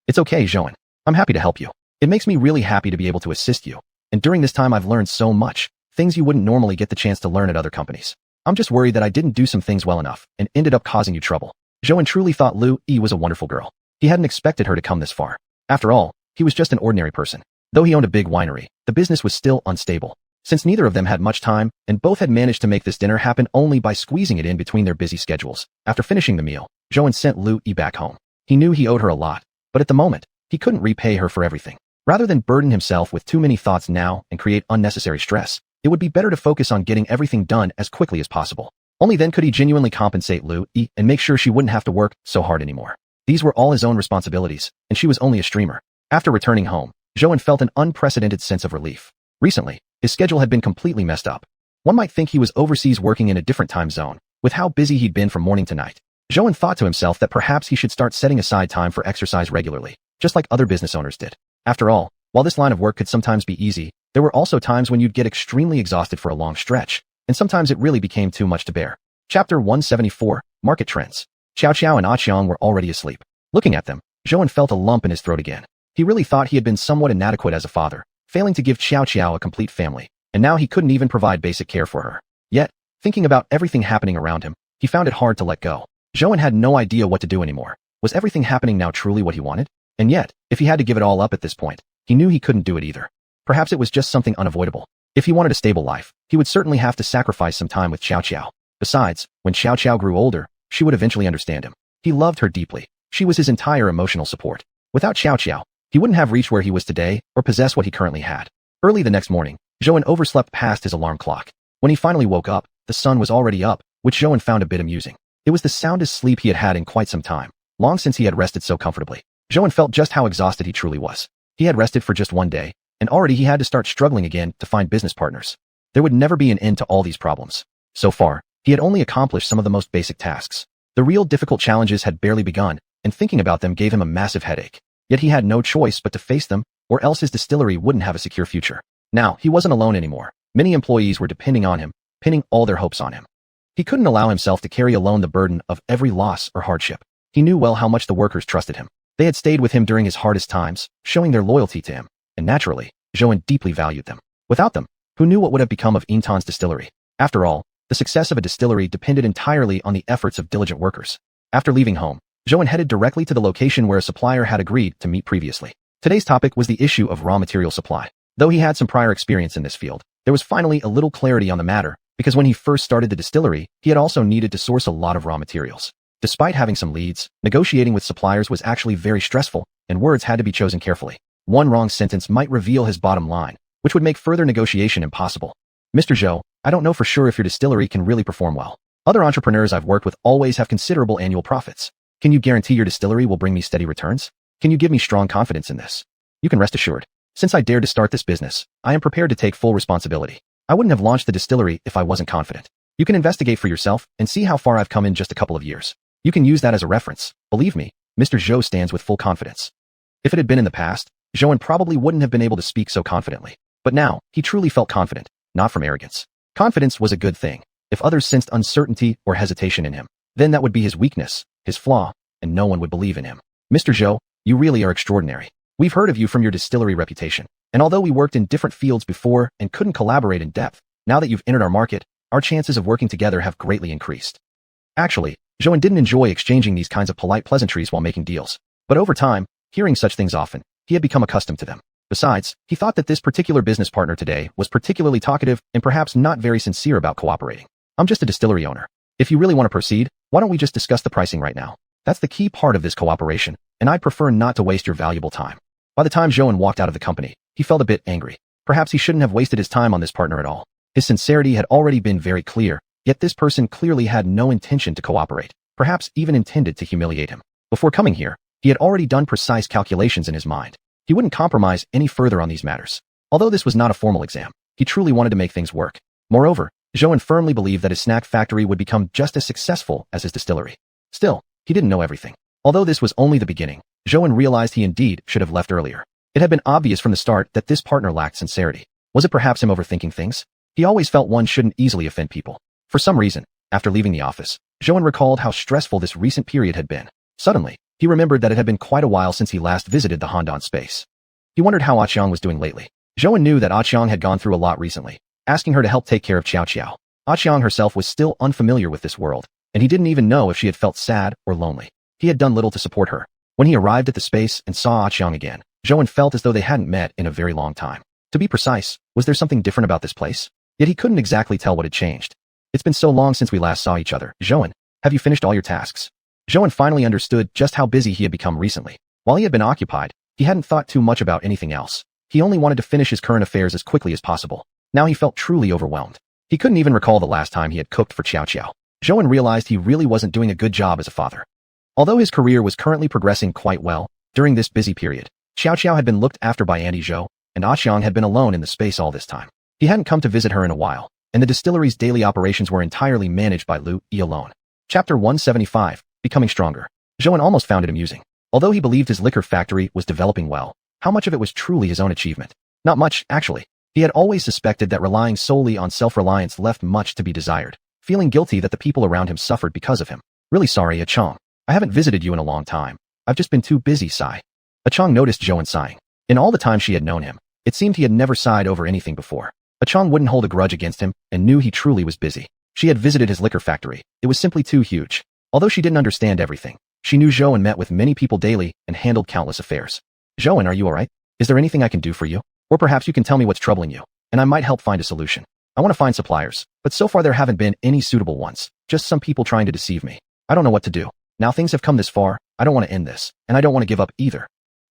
It's okay, Zhou. I'm happy to help you. It makes me really happy to be able to assist you. And during this time I've learned so much, things you wouldn't normally get the chance to learn at other companies. I'm just worried that I didn't do some things well enough and ended up causing you trouble. Zhou truly thought Louis was a wonderful girl. He hadn't expected her to come this far. After all, he was just an ordinary person. Though he owned a big winery, the business was still unstable. Since neither of them had much time, and both had managed to make this dinner happen only by squeezing it in between their busy schedules. After finishing the meal, Zhou sent Louis back home. He knew he owed her a lot, but at the moment, he couldn't repay her for everything. Rather than burden himself with too many thoughts now and create unnecessary stress, it would be better to focus on getting everything done as quickly as possible. Only then could he genuinely compensate Louis and make sure she wouldn't have to work so hard anymore. These were all his own responsibilities, and she was only a streamer. After returning home, Zhou felt an unprecedented sense of relief. Recently, his schedule had been completely messed up. One might think he was overseas working in a different time zone, with how busy he'd been from morning to night. Zhou thought to himself that perhaps he should start setting aside time for exercise regularly, just like other business owners did. After all, while this line of work could sometimes be easy, there were also times when you'd get extremely exhausted for a long stretch, and sometimes it really became too much to bear. Chapter 174, Market Trends. Xiuxian and xiuxian were already asleep. Looking at them, Zhou felt a lump in his throat again. He really thought he had been somewhat inadequate as a father, failing to give xiuxian a complete family, and now he couldn't even provide basic care for her. Yet, thinking about everything happening around him, he found it hard to let go. Zhou had no idea what to do anymore. Was everything happening now truly what he wanted? And yet, if he had to give it all up at this point, he knew he couldn't do it either. Perhaps it was just something unavoidable. If he wanted a stable life, he would certainly have to sacrifice some time with xiuxian. Besides, when xiuxian grew older, she would eventually understand him. He loved her deeply. She was his entire emotional support. Without xiuxian, he wouldn't have reached where he was today or possess what he currently had. Early the next morning, Zhou overslept past his alarm clock. When he finally woke up, the sun was already up, which Zhou found a bit amusing. It was the soundest sleep he had had in quite some time, long since he had rested so comfortably. Zhou felt just how exhausted he truly was. He had rested for just one day, and already he had to start struggling again to find business partners. There would never be an end to all these problems. So far, he had only accomplished some of the most basic tasks. The real difficult challenges had barely begun, and thinking about them gave him a massive headache. Yet he had no choice but to face them, or else his distillery wouldn't have a secure future. Now, he wasn't alone anymore. Many employees were depending on him, pinning all their hopes on him. He couldn't allow himself to carry alone the burden of every loss or hardship. He knew well how much the workers trusted him. They had stayed with him during his hardest times, showing their loyalty to him, and naturally, Zhou deeply valued them. Without them, who knew what would have become of Intan's distillery? After all, the success of a distillery depended entirely on the efforts of diligent workers. After leaving home, Zhou headed directly to the location where a supplier had agreed to meet previously. Today's topic was the issue of raw material supply. Though he had some prior experience in this field, there was finally a little clarity on the matter, because when he first started the distillery, he had also needed to source a lot of raw materials. Despite having some leads, negotiating with suppliers was actually very stressful, and words had to be chosen carefully. One wrong sentence might reveal his bottom line, which would make further negotiation impossible. Mr. Zhou, I don't know for sure if your distillery can really perform well. Other entrepreneurs I've worked with always have considerable annual profits. Can you guarantee your distillery will bring me steady returns? Can you give me strong confidence in this? You can rest assured. Since I dared to start this business, I am prepared to take full responsibility. I wouldn't have launched the distillery if I wasn't confident. You can investigate for yourself and see how far I've come in just a couple of years. You can use that as a reference. Believe me, Mr. Zhou stands with full confidence. If it had been in the past, Zhou probably wouldn't have been able to speak so confidently. But now, he truly felt confident, not from arrogance. Confidence was a good thing. If others sensed uncertainty or hesitation in him, then that would be his weakness, his flaw, and no one would believe in him. Mr. Zhou, you really are extraordinary. We've heard of you from your distillery reputation, and although we worked in different fields before and couldn't collaborate in depth, now that you've entered our market, our chances of working together have greatly increased. Actually, Zhou didn't enjoy exchanging these kinds of polite pleasantries while making deals, but over time, hearing such things often, he had become accustomed to them. Besides, he thought that this particular business partner today was particularly talkative and perhaps not very sincere about cooperating. I'm just a distillery owner. If you really want to proceed, why don't we just discuss the pricing right now? That's the key part of this cooperation, and I'd prefer not to waste your valuable time. By the time Zhou walked out of the company, he felt a bit angry. Perhaps he shouldn't have wasted his time on this partner at all. His sincerity had already been very clear, yet this person clearly had no intention to cooperate, perhaps even intended to humiliate him. Before coming here, he had already done precise calculations in his mind. He wouldn't compromise any further on these matters. Although this was not a formal exam, he truly wanted to make things work. Moreover, Zhou firmly believed that his snack factory would become just as successful as his distillery. Still, he didn't know everything. Although this was only the beginning, Zhou realized he indeed should have left earlier. It had been obvious from the start that this partner lacked sincerity. Was it perhaps him overthinking things? He always felt one shouldn't easily offend people. For some reason, after leaving the office, Zhou recalled how stressful this recent period had been. Suddenly, he remembered that it had been quite a while since he last visited the Handan space. He wondered how xiuxian was doing lately. Zhou knew that xiuxian had gone through a lot recently, asking her to help take care of xiuxian. Xiuxian herself was still unfamiliar with this world, and he didn't even know if she had felt sad or lonely. He had done little to support her. When he arrived at the space and saw xiuxian again, Zhou felt as though they hadn't met in a very long time. To be precise, was there something different about this place? Yet he couldn't exactly tell what had changed. It's been so long since we last saw each other. Zhou, have you finished all your tasks? Zhou finally understood just how busy he had become recently. While he had been occupied, he hadn't thought too much about anything else. He only wanted to finish his current affairs as quickly as possible. Now he felt truly overwhelmed. He couldn't even recall the last time he had cooked for xiuxian. Zhou realized he really wasn't doing a good job as a father. Although his career was currently progressing quite well, during this busy period, xiuxian had been looked after by Auntie Zhou, and xiuxian had been alone in the space all this time. He hadn't come to visit her in a while, and the distillery's daily operations were entirely managed by Lu Yi alone. Chapter 175, Becoming Stronger. Zhou almost found it amusing. Although he believed his liquor factory was developing well, how much of it was truly his own achievement? Not much, actually. He had always suspected that relying solely on self-reliance left much to be desired, feeling guilty that the people around him suffered because of him. Really sorry, Achong. I haven't visited you in a long time. I've just been too busy, sigh. Achong noticed Zhou sighing. In all the time she had known him, it seemed he had never sighed over anything before. Achong wouldn't hold a grudge against him and knew he truly was busy. She had visited his liquor factory. It was simply too huge. Although she didn't understand everything, she knew Zhou met with many people daily and handled countless affairs. Zhou, are you alright? Is there anything I can do for you? Or perhaps you can tell me what's troubling you, and I might help find a solution. I want to find suppliers, but so far there haven't been any suitable ones, just some people trying to deceive me. I don't know what to do. Now things have come this far, I don't want to end this, and I don't want to give up either.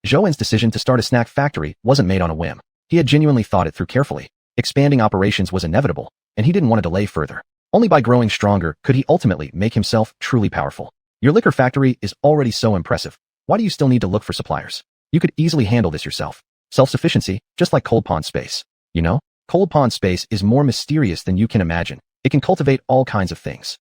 Zhou's decision to start a snack factory wasn't made on a whim. He had genuinely thought it through carefully. Expanding operations was inevitable, and he didn't want to delay further. Only by growing stronger could he ultimately make himself truly powerful. Your liquor factory is already so impressive. Why do you still need to look for suppliers? You could easily handle this yourself. Self-sufficiency, just like Cold Pond Space. You know, Cold Pond Space is more mysterious than you can imagine. It can cultivate all kinds of things.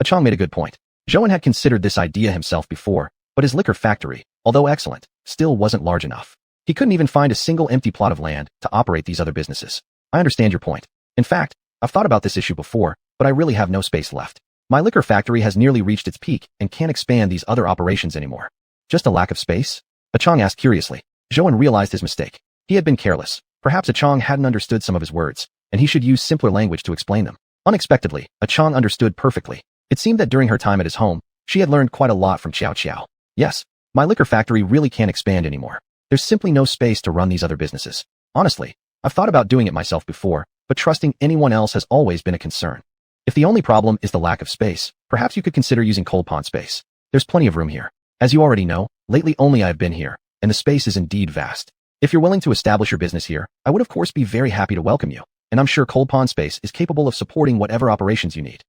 Chang made a good point. Zhou had considered this idea himself before, but his liquor factory, although excellent, still wasn't large enough. He couldn't even find a single empty plot of land to operate these other businesses. I understand your point. In fact, I've thought about this issue before, but I really have no space left. My liquor factory has nearly reached its peak and can't expand these other operations anymore. Just a lack of space? Chang asked curiously. Zhou realized his mistake. He had been careless. Perhaps Chang hadn't understood some of his words, and he should use simpler language to explain them. Unexpectedly, Chang understood perfectly. It seemed that during her time at his home, she had learned quite a lot from Xiuxian. Yes, my liquor factory really can't expand anymore. There's simply no space to run these other businesses. Honestly, I've thought about doing it myself before, but trusting anyone else has always been a concern. If the only problem is the lack of space, perhaps you could consider using Cold Pond Space. There's plenty of room here. As you already know, lately only I've been here, and the space is indeed vast. If you're willing to establish your business here, I would of course be very happy to welcome you, and I'm sure Cold Pond Space is capable of supporting whatever operations you need.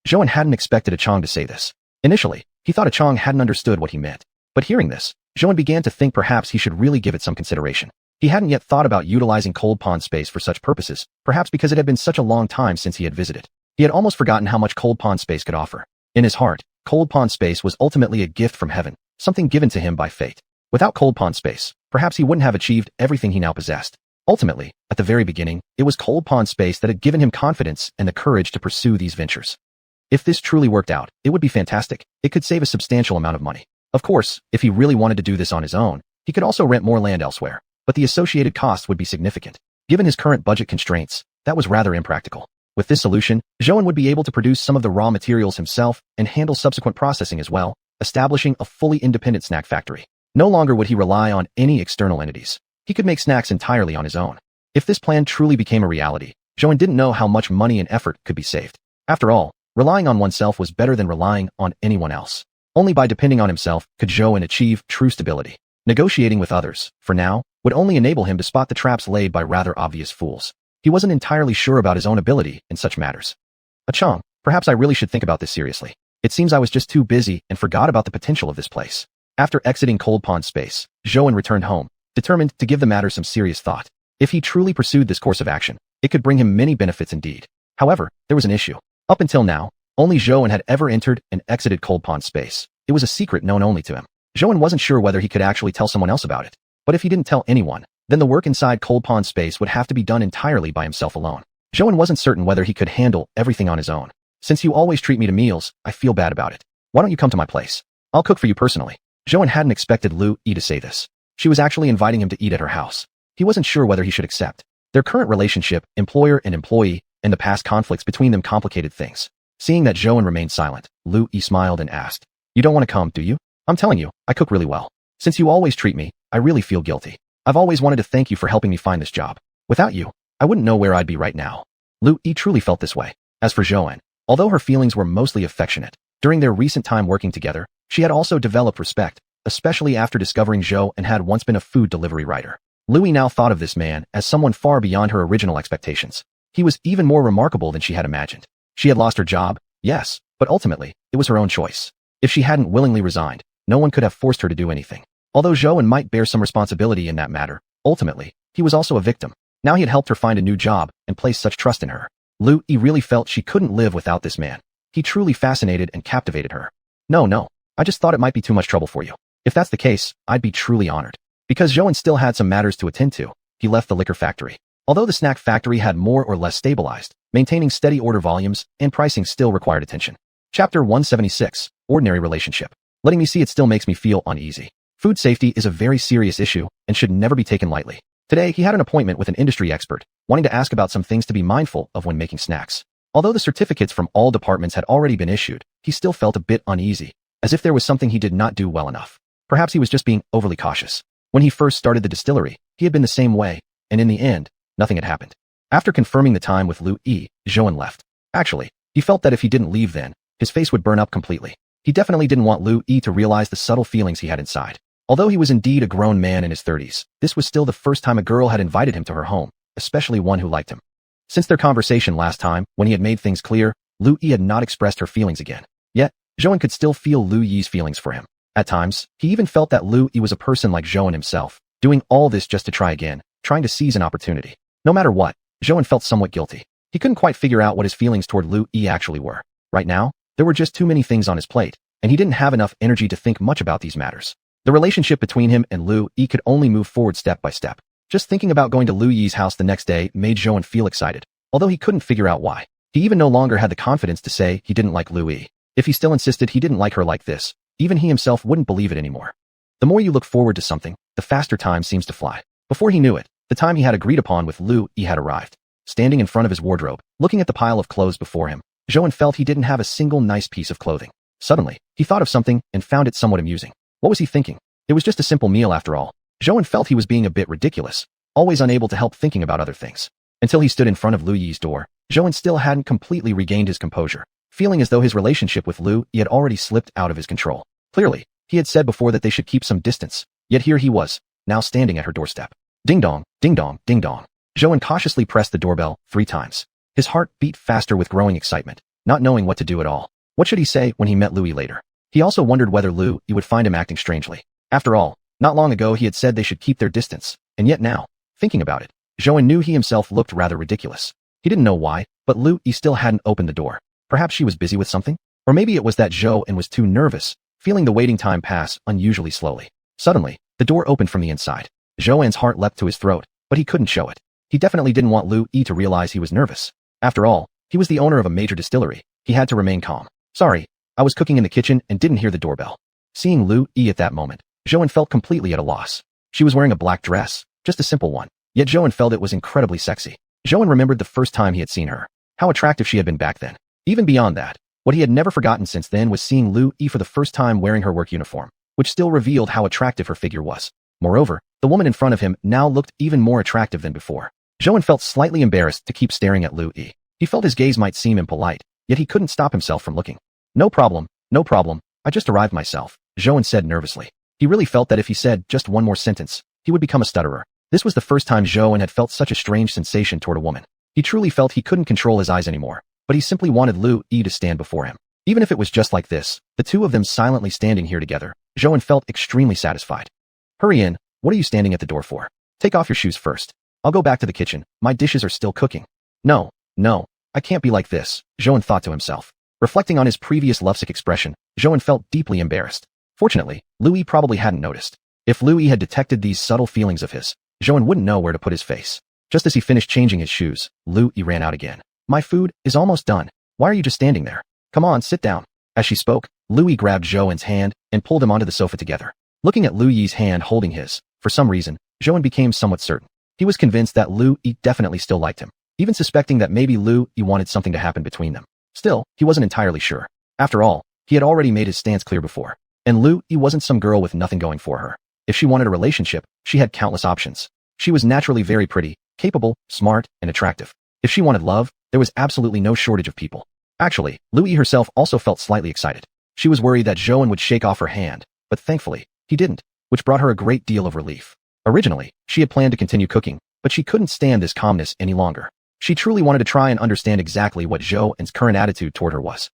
Zhou hadn't expected Chang to say this. Initially, he thought Chang hadn't understood what he meant. But hearing this, Zhou began to think perhaps he should really give it some consideration. He hadn't yet thought about utilizing Cold Pond Space for such purposes, perhaps because it had been such a long time since he had visited. He had almost forgotten how much Cold Pond Space could offer. In his heart, Cold Pond Space was ultimately a gift from heaven, something given to him by fate. Without Cold Pond Space, perhaps he wouldn't have achieved everything he now possessed. Ultimately, at the very beginning, it was Cold Pond Space that had given him confidence and the courage to pursue these ventures. If this truly worked out, it would be fantastic. It could save a substantial amount of money. Of course, if he really wanted to do this on his own, he could also rent more land elsewhere, but the associated cost would be significant. Given his current budget constraints, that was rather impractical. With this solution, Zhou would be able to produce some of the raw materials himself and handle subsequent processing as well, establishing a fully independent snack factory. No longer would he rely on any external entities. He could make snacks entirely on his own. If this plan truly became a reality, Zhou didn't know how much money and effort could be saved. After all, relying on oneself was better than relying on anyone else. Only by depending on himself could Zhou achieve true stability. Negotiating with others, for now, would only enable him to spot the traps laid by rather obvious fools. He wasn't entirely sure about his own ability in such matters. Chang, perhaps I really should think about this seriously. It seems I was just too busy and forgot about the potential of this place. After exiting Cold Pond Space, Zhou returned home, determined to give the matter some serious thought. If he truly pursued this course of action, it could bring him many benefits indeed. However, there was an issue. Up until now, only Zhou had ever entered and exited Cold Pond Space. It was a secret known only to him. Zhou wasn't sure whether he could actually tell someone else about it. But if he didn't tell anyone, then the work inside Cold Pond Space would have to be done entirely by himself alone. Zhou wasn't certain whether he could handle everything on his own. Since you always treat me to meals, I feel bad about it. Why don't you come to my place? I'll cook for you personally. Zhou hadn't expected Lu Yi to say this. She was actually inviting him to eat at her house. He wasn't sure whether he should accept. Their current relationship, employer and employee, and the past conflicts between them complicated things. Seeing that Zhou remained silent, Lu Yi smiled and asked, "You don't want to come, do you? I'm telling you, I cook really well. Since you always treat me, I really feel guilty. I've always wanted to thank you for helping me find this job. Without you, I wouldn't know where I'd be right now." Lu Yi truly felt this way. As for Zhou, although her feelings were mostly affectionate, during their recent time working together, she had also developed respect, especially after discovering Zhou had once been a food delivery writer. Lu Yi now thought of this man as someone far beyond her original expectations. He was even more remarkable than she had imagined. She had lost her job, yes, but ultimately, it was her own choice. If she hadn't willingly resigned, no one could have forced her to do anything. Although Zhou might bear some responsibility in that matter, ultimately, he was also a victim. Now he had helped her find a new job and placed such trust in her. Lu Yi really felt she couldn't live without this man. He truly fascinated and captivated her. No, I just thought it might be too much trouble for you. If that's the case, I'd be truly honored. Because Zhou still had some matters to attend to, he left the liquor factory. Although the snack factory had more or less stabilized, maintaining steady order volumes and pricing still required attention. Chapter 176, Ordinary Relationship. Letting me see it still makes me feel uneasy. Food safety is a very serious issue and should never be taken lightly. Today, he had an appointment with an industry expert, wanting to ask about some things to be mindful of when making snacks. Although the certificates from all departments had already been issued, he still felt a bit uneasy, as if there was something he did not do well enough. Perhaps he was just being overly cautious. When he first started the distillery, he had been the same way, and in the end, nothing had happened. After confirming the time with Lu Yi, Zhou left. Actually, he felt that if he didn't leave then, his face would burn up completely. He definitely didn't want Lu Yi to realize the subtle feelings he had inside. Although he was indeed a grown man in his 30s, this was still the first time a girl had invited him to her home, especially one who liked him. Since their conversation last time, when he had made things clear, Lu Yi had not expressed her feelings again. Yet, Zhouan could still feel Lu Yi's feelings for him. At times, he even felt that Lu Yi was a person like Zhouan himself, doing all this just to try again, trying to seize an opportunity. No matter what, Zhouan felt somewhat guilty. He couldn't quite figure out what his feelings toward Lu Yi actually were. Right now, there were just too many things on his plate, and he didn't have enough energy to think much about these matters. The relationship between him and Lu Yi could only move forward step by step. Just thinking about going to Lu Yi's house the next day made Zhouan feel excited, although he couldn't figure out why. He even no longer had the confidence to say he didn't like Lu Yi. If he still insisted he didn't like her like this, even he himself wouldn't believe it anymore. The more you look forward to something, the faster time seems to fly. Before he knew it, the time he had agreed upon with Lu Yi had arrived. Standing in front of his wardrobe, looking at the pile of clothes before him, Zhouan felt he didn't have a single nice piece of clothing. Suddenly, he thought of something and found it somewhat amusing. What was he thinking? It was just a simple meal after all. Zhouan felt he was being a bit ridiculous, always unable to help thinking about other things. Until he stood in front of Lu Yi's door, Zhouan still hadn't completely regained his composure, feeling as though his relationship with Lu Yi had already slipped out of his control. Clearly, he had said before that they should keep some distance, yet here he was, now standing at her doorstep. Ding dong, ding dong, ding dong. Zhouan cautiously pressed the doorbell 3 times. His heart beat faster with growing excitement, not knowing what to do at all. What should he say when he met Lu Yi later? He also wondered whether Lu Yi would find him acting strangely. After all, not long ago he had said they should keep their distance, and yet now, thinking about it, Zhouan knew he himself looked rather ridiculous. He didn't know why, but Lu Yi still hadn't opened the door. Perhaps she was busy with something? Or maybe it was that Zhouan was too nervous, feeling the waiting time pass unusually slowly. Suddenly, the door opened from the inside. Zhouan's heart leapt to his throat, but he couldn't show it. He definitely didn't want Lu Yi to realize he was nervous. After all, he was the owner of a major distillery. He had to remain calm. Sorry, I was cooking in the kitchen and didn't hear the doorbell. Seeing Lu Yi at that moment, Zhouan felt completely at a loss. She was wearing a black dress, just a simple one, yet Zhouan felt it was incredibly sexy. Zhouan remembered the first time he had seen her, how attractive she had been back then. Even beyond that, what he had never forgotten since then was seeing Lu Yi for the first time wearing her work uniform, which still revealed how attractive her figure was. Moreover, the woman in front of him now looked even more attractive than before. Zhouan felt slightly embarrassed to keep staring at Lu Yi. He felt his gaze might seem impolite, yet he couldn't stop himself from looking. No problem, I just arrived myself, Zhouan said nervously. He really felt that if he said just one more sentence, he would become a stutterer. This was the first time Zhouan had felt such a strange sensation toward a woman. He truly felt he couldn't control his eyes anymore, but he simply wanted Lu Yi to stand before him. Even if it was just like this, the two of them silently standing here together, Zhouan felt extremely satisfied. Hurry in, what are you standing at the door for? Take off your shoes first. I'll go back to the kitchen, my dishes are still cooking. No, I can't be like this, Zhouan thought to himself. Reflecting on his previous lovesick expression, Zhouan felt deeply embarrassed. Fortunately, Lu Yi probably hadn't noticed. If Lu Yi had detected these subtle feelings of his, Zhouan wouldn't know where to put his face. Just as he finished changing his shoes, Lu Yi ran out again. My food is almost done. Why are you just standing there? Come on, sit down. As she spoke, Lu Yi grabbed Zhouan's hand and pulled him onto the sofa together. Looking at Lu Yi's hand holding his, for some reason, Zhouan became somewhat certain. He was convinced that Lu Yi definitely still liked him, even suspecting that maybe Lu Yi wanted something to happen between them. Still, he wasn't entirely sure. After all, he had already made his stance clear before. And Lu Yi wasn't some girl with nothing going for her. If she wanted a relationship, she had countless options. She was naturally very pretty, capable, smart, and attractive. If she wanted love, there was absolutely no shortage of people. Actually, Lu Yi herself also felt slightly excited. She was worried that Zhouan would shake off her hand, but thankfully, he didn't, which brought her a great deal of relief. Originally, she had planned to continue cooking, but she couldn't stand this calmness any longer. She truly wanted to try and understand exactly what Zhouan's current attitude toward her was.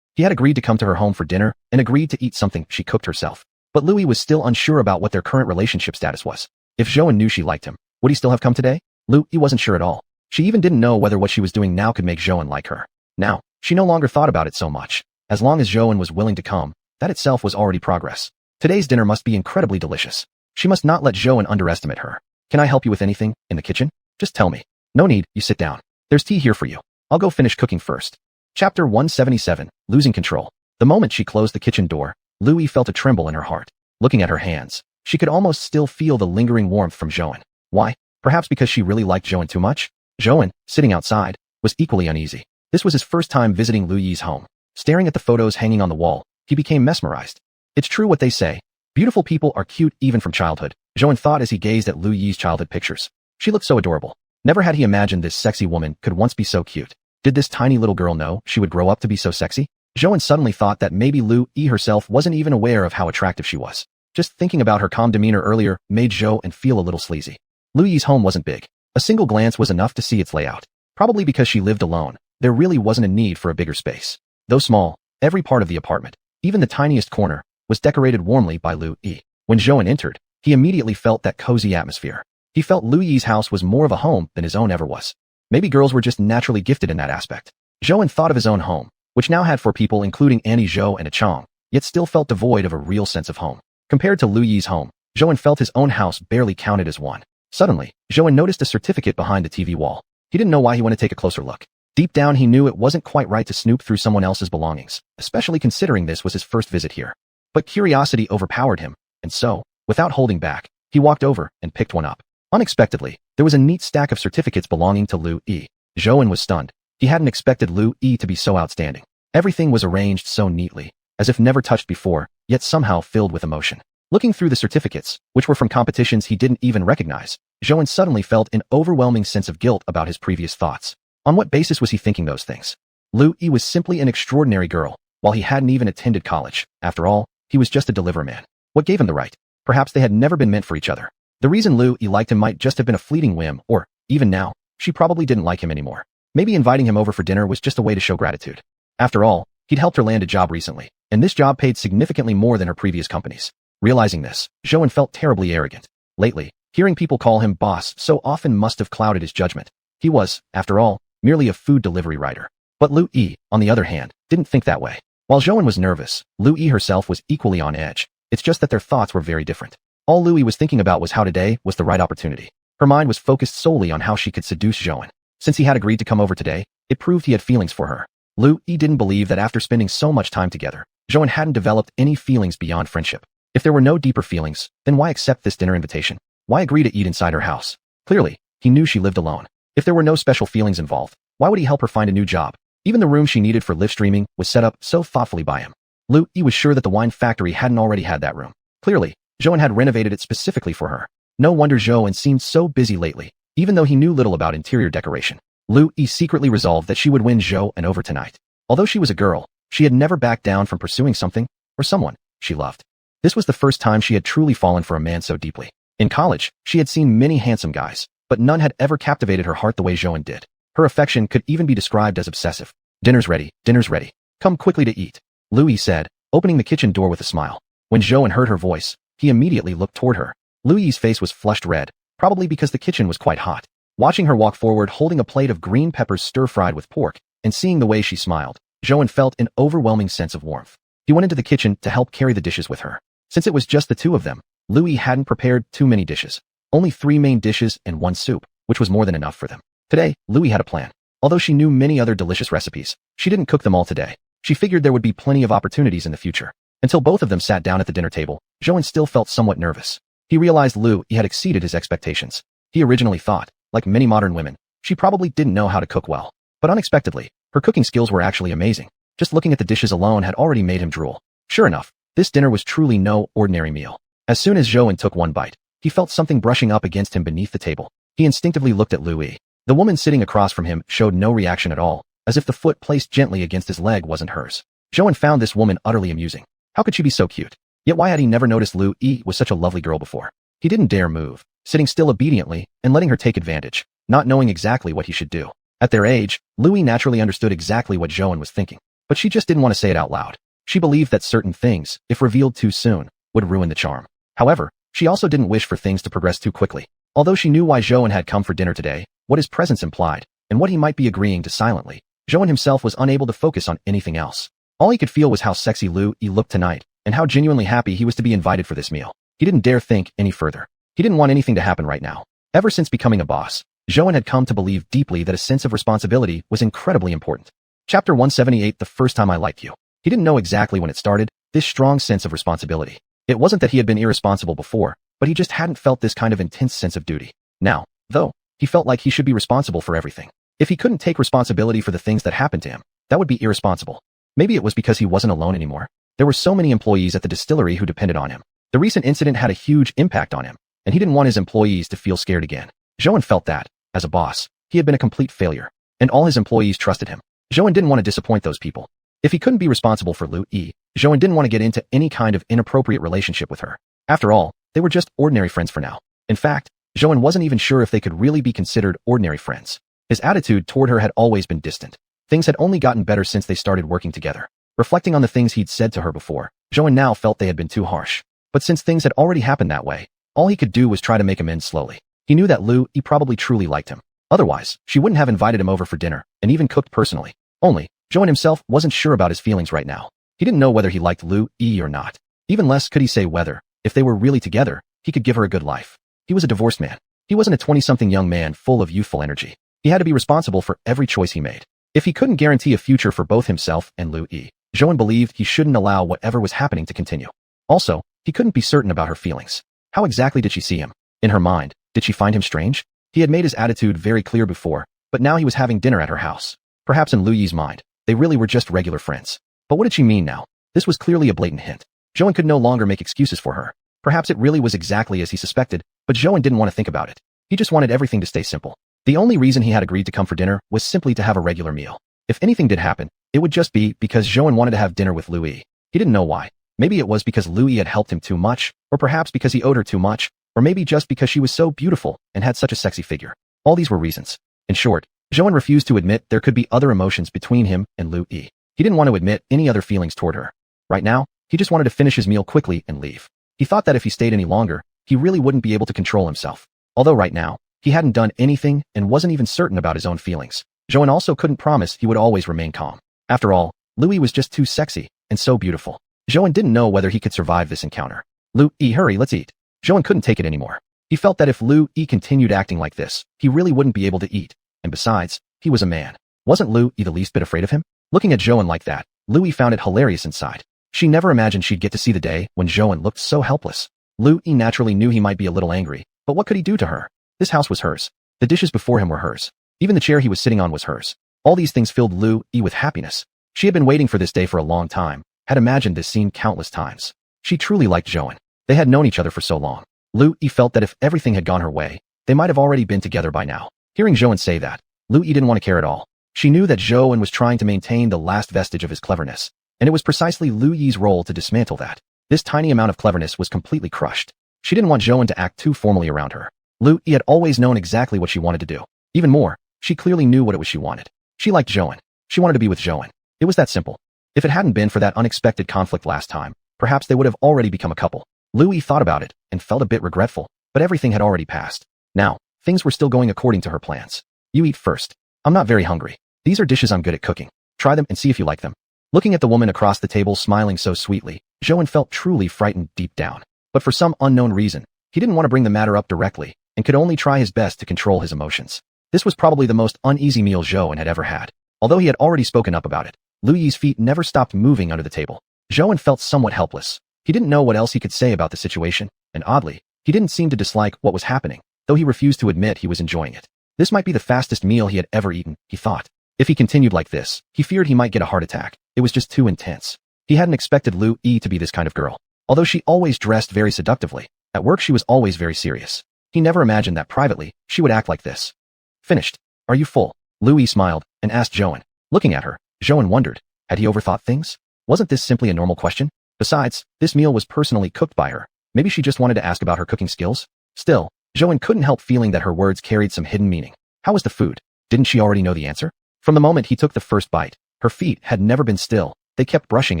He had agreed to come to her home for dinner and agreed to eat something she cooked herself. But Lu Yi was still unsure about what their current relationship status was. If Zhouan knew she liked him, would he still have come today? Lu Yi wasn't sure at all. She even didn't know whether what she was doing now could make Zhouan like her. Now, she no longer thought about it so much. As long as Zhouan was willing to come, that itself was already progress. Today's dinner must be incredibly delicious. She must not let Zhouan underestimate her. Can I help you with anything in the kitchen? Just tell me. No need, you sit down. There's tea here for you. I'll go finish cooking first. Chapter 177, Losing Control. The moment she closed the kitchen door, Lu Yi felt a tremble in her heart. Looking at her hands, she could almost still feel the lingering warmth from Zhouan. Why? Perhaps because she really liked Zhouan too much? Zhouan, sitting outside, was equally uneasy. This was his first time visiting Lu Yi's home. Staring at the photos hanging on the wall, he became mesmerized. It's true what they say. Beautiful people are cute even from childhood, Zhouan thought as he gazed at Lu Yi's childhood pictures. She looked so adorable. Never had he imagined this sexy woman could once be so cute. Did this tiny little girl know she would grow up to be so sexy? Zhouan suddenly thought that maybe Lu Yi herself wasn't even aware of how attractive she was. Just thinking about her calm demeanor earlier made Zhouan feel a little sleazy. Lu Yi's home wasn't big. A single glance was enough to see its layout. Probably because she lived alone, there really wasn't a need for a bigger space. Though small, every part of the apartment, even the tiniest corner, was decorated warmly by Lu Yi. When Zhou entered, he immediately felt that cozy atmosphere. He felt Lu Yi's house was more of a home than his own ever was. Maybe girls were just naturally gifted in that aspect. Zhou thought of his own home, which now had 4 people including Annie Zhou and a Chong, yet still felt devoid of a real sense of home. Compared to Lu Yi's home, Zhou felt his own house barely counted as one. Suddenly, Zhou noticed a certificate behind the TV wall. He didn't know why he wanted to take a closer look. Deep down he knew it wasn't quite right to snoop through someone else's belongings, especially considering this was his first visit here. But curiosity overpowered him, and so, without holding back, he walked over and picked one up. Unexpectedly, there was a neat stack of certificates belonging to Lu Yi. Zhou was stunned. He hadn't expected Lu Yi to be so outstanding. Everything was arranged so neatly, as if never touched before, yet somehow filled with emotion. Looking through the certificates, which were from competitions he didn't even recognize, Zhou suddenly felt an overwhelming sense of guilt about his previous thoughts. On what basis was he thinking those things? Lu Yi was simply an extraordinary girl, while he hadn't even attended college. After all, he was just a delivery man. What gave him the right? Perhaps they had never been meant for each other. The reason Lu Yi liked him might just have been a fleeting whim, or, even now, she probably didn't like him anymore. Maybe inviting him over for dinner was just a way to show gratitude. After all, he'd helped her land a job recently, and this job paid significantly more than her previous companies. Realizing this, Zhou felt terribly arrogant. Lately, hearing people call him boss so often must have clouded his judgment. He was, after all, merely a food delivery rider. But Lu Yi, on the other hand, didn't think that way. While Zhou was nervous, Lu Yi herself was equally on edge. It's just that their thoughts were very different. All Lu Yi was thinking about was how today was the right opportunity. Her mind was focused solely on how she could seduce Zhou. Since he had agreed to come over today, it proved he had feelings for her. Lu Yi didn't believe that after spending so much time together, Zhou hadn't developed any feelings beyond friendship. If there were no deeper feelings, then why accept this dinner invitation? Why agree to eat inside her house? Clearly, he knew she lived alone. If there were no special feelings involved, why would he help her find a new job? Even the room she needed for live streaming was set up so thoughtfully by him. Lu Yi was sure that the wine factory hadn't already had that room. Clearly, Zhou had renovated it specifically for her. No wonder Zhou seemed so busy lately, even though he knew little about interior decoration. Lu Yi secretly resolved that she would win Zhou over tonight. Although she was a girl, she had never backed down from pursuing something, or someone, she loved. This was the first time she had truly fallen for a man so deeply. In college, she had seen many handsome guys, but none had ever captivated her heart the way Zhou did. Her affection could even be described as obsessive. Dinner's ready, dinner's ready. Come quickly to eat, Lu Yi said, opening the kitchen door with a smile. When Zhou heard her voice, he immediately looked toward her. Lu Yi's face was flushed red, probably because the kitchen was quite hot. Watching her walk forward holding a plate of green peppers stir-fried with pork, and seeing the way she smiled, Zhou felt an overwhelming sense of warmth. He went into the kitchen to help carry the dishes with her. Since it was just the two of them, Lu Yi hadn't prepared too many dishes. Only 3 main dishes and 1 soup, which was more than enough for them. Today, Lu Yi had a plan. Although she knew many other delicious recipes, she didn't cook them all today. She figured there would be plenty of opportunities in the future. Until both of them sat down at the dinner table, Zhou still felt somewhat nervous. He realized Lu Yi had exceeded his expectations. He originally thought, like many modern women, she probably didn't know how to cook well. But unexpectedly, her cooking skills were actually amazing. Just looking at the dishes alone had already made him drool. Sure enough, this dinner was truly no ordinary meal. As soon as Zhou took one bite, he felt something brushing up against him beneath the table. He instinctively looked at Lu Yi. The woman sitting across from him showed no reaction at all, as if the foot placed gently against his leg wasn't hers. Zhou found this woman utterly amusing. How could she be so cute? Yet why had he never noticed Lu Yi was such a lovely girl before? He didn't dare move, sitting still obediently and letting her take advantage, not knowing exactly what he should do. At their age, Lu Yi naturally understood exactly what Zhou was thinking, but she just didn't want to say it out loud. She believed that certain things, if revealed too soon, would ruin the charm. However, she also didn't wish for things to progress too quickly. Although she knew why Zhou had come for dinner today, what his presence implied, and what he might be agreeing to silently, Zhou himself was unable to focus on anything else. All he could feel was how sexy Lu Yi looked tonight, and how genuinely happy he was to be invited for this meal. He didn't dare think any further. He didn't want anything to happen right now. Ever since becoming a boss, Zhou had come to believe deeply that a sense of responsibility was incredibly important. Chapter 178 The First Time I Liked You. He didn't know exactly when it started, this strong sense of responsibility. It wasn't that he had been irresponsible before, but he just hadn't felt this kind of intense sense of duty. Now, though, he felt like he should be responsible for everything. If he couldn't take responsibility for the things that happened to him, that would be irresponsible. Maybe it was because he wasn't alone anymore. There were so many employees at the distillery who depended on him. The recent incident had a huge impact on him, and he didn't want his employees to feel scared again. Zhou felt that, as a boss, he had been a complete failure, and all his employees trusted him. Zhou didn't want to disappoint those people. If he couldn't be responsible for Lu Yi, Zhou didn't want to get into any kind of inappropriate relationship with her. After all, they were just ordinary friends for now. In fact, Zhou wasn't even sure if they could really be considered ordinary friends. His attitude toward her had always been distant. Things had only gotten better since they started working together. Reflecting on the things he'd said to her before, Zhou now felt they had been too harsh. But since things had already happened that way, all he could do was try to make amends slowly. He knew that Lu Yi probably truly liked him. Otherwise, she wouldn't have invited him over for dinner, and even cooked personally. Only, Zhou himself wasn't sure about his feelings right now. He didn't know whether he liked Lu Yi or not. Even less could he say whether, if they were really together, he could give her a good life. He was a divorced man. He wasn't a 20-something young man full of youthful energy. He had to be responsible for every choice he made. If he couldn't guarantee a future for both himself and Lu Yi, Zhou believed he shouldn't allow whatever was happening to continue. Also, he couldn't be certain about her feelings. How exactly did she see him? In her mind, did she find him strange? He had made his attitude very clear before, but now he was having dinner at her house. Perhaps in Lu Yi's mind, they really were just regular friends. But what did she mean now? This was clearly a blatant hint. Zhou could no longer make excuses for her. Perhaps it really was exactly as he suspected, but Zhou didn't want to think about it. He just wanted everything to stay simple. The only reason he had agreed to come for dinner was simply to have a regular meal. If anything did happen, it would just be because Zhou wanted to have dinner with Lu Yi. He didn't know why. Maybe it was because Lu Yi had helped him too much, or perhaps because he owed her too much, or maybe just because she was so beautiful and had such a sexy figure. All these were reasons. In short, Zhou refused to admit there could be other emotions between him and Lu Yi. He didn't want to admit any other feelings toward her. Right now, he just wanted to finish his meal quickly and leave. He thought that if he stayed any longer, he really wouldn't be able to control himself. Although right now, he hadn't done anything and wasn't even certain about his own feelings. Zhou also couldn't promise he would always remain calm. After all, Lu Yi was just too sexy and so beautiful. Zhou didn't know whether he could survive this encounter. Lu Yi, hurry, let's eat. Zhou couldn't take it anymore. He felt that if Lu Yi continued acting like this, he really wouldn't be able to eat. And besides, he was a man. Wasn't Lu Yi the least bit afraid of him? Looking at Zhou like that, Lu Yi found it hilarious inside. She never imagined she'd get to see the day when Zhou looked so helpless. Lu Yi naturally knew he might be a little angry, but what could he do to her? This house was hers. The dishes before him were hers. Even the chair he was sitting on was hers. All these things filled Lu Yi with happiness. She had been waiting for this day for a long time, had imagined this scene countless times. She truly liked Zhou. They had known each other for so long. Lu Yi felt that if everything had gone her way, they might have already been together by now. Hearing Zhou say that, Lu Yi didn't want to care at all. She knew that Zhou was trying to maintain the last vestige of his cleverness, and it was precisely Lu Yi's role to dismantle that. This tiny amount of cleverness was completely crushed. She didn't want Zhou to act too formally around her. Lu Yi had always known exactly what she wanted to do. Even more, she clearly knew what it was she wanted. She liked Zhou. She wanted to be with Zhou. It was that simple. If it hadn't been for that unexpected conflict last time, perhaps they would have already become a couple. Lu Yi thought about it and felt a bit regretful, but everything had already passed. Now, things were still going according to her plans. You eat first. I'm not very hungry. These are dishes I'm good at cooking. Try them and see if you like them. Looking at the woman across the table smiling so sweetly, Zhou felt truly frightened deep down. But for some unknown reason, he didn't want to bring the matter up directly and could only try his best to control his emotions. This was probably the most uneasy meal Zhou had ever had. Although he had already spoken up about it, Lu Yi's feet never stopped moving under the table. Zhou felt somewhat helpless. He didn't know what else he could say about the situation, and oddly, he didn't seem to dislike what was happening, though he refused to admit he was enjoying it. This might be the fastest meal he had ever eaten, he thought. If he continued like this, he feared he might get a heart attack. It was just too intense. He hadn't expected Lu Yi to be this kind of girl. Although she always dressed very seductively, at work she was always very serious. He never imagined that privately, she would act like this. Finished. Are you full? Lu Yi smiled and asked Zhou. Looking at her, Zhou wondered, had he overthought things? Wasn't this simply a normal question? Besides, this meal was personally cooked by her. Maybe she just wanted to ask about her cooking skills? Still, Zhou couldn't help feeling that her words carried some hidden meaning. How was the food? Didn't she already know the answer? From the moment he took the first bite, her feet had never been still. They kept brushing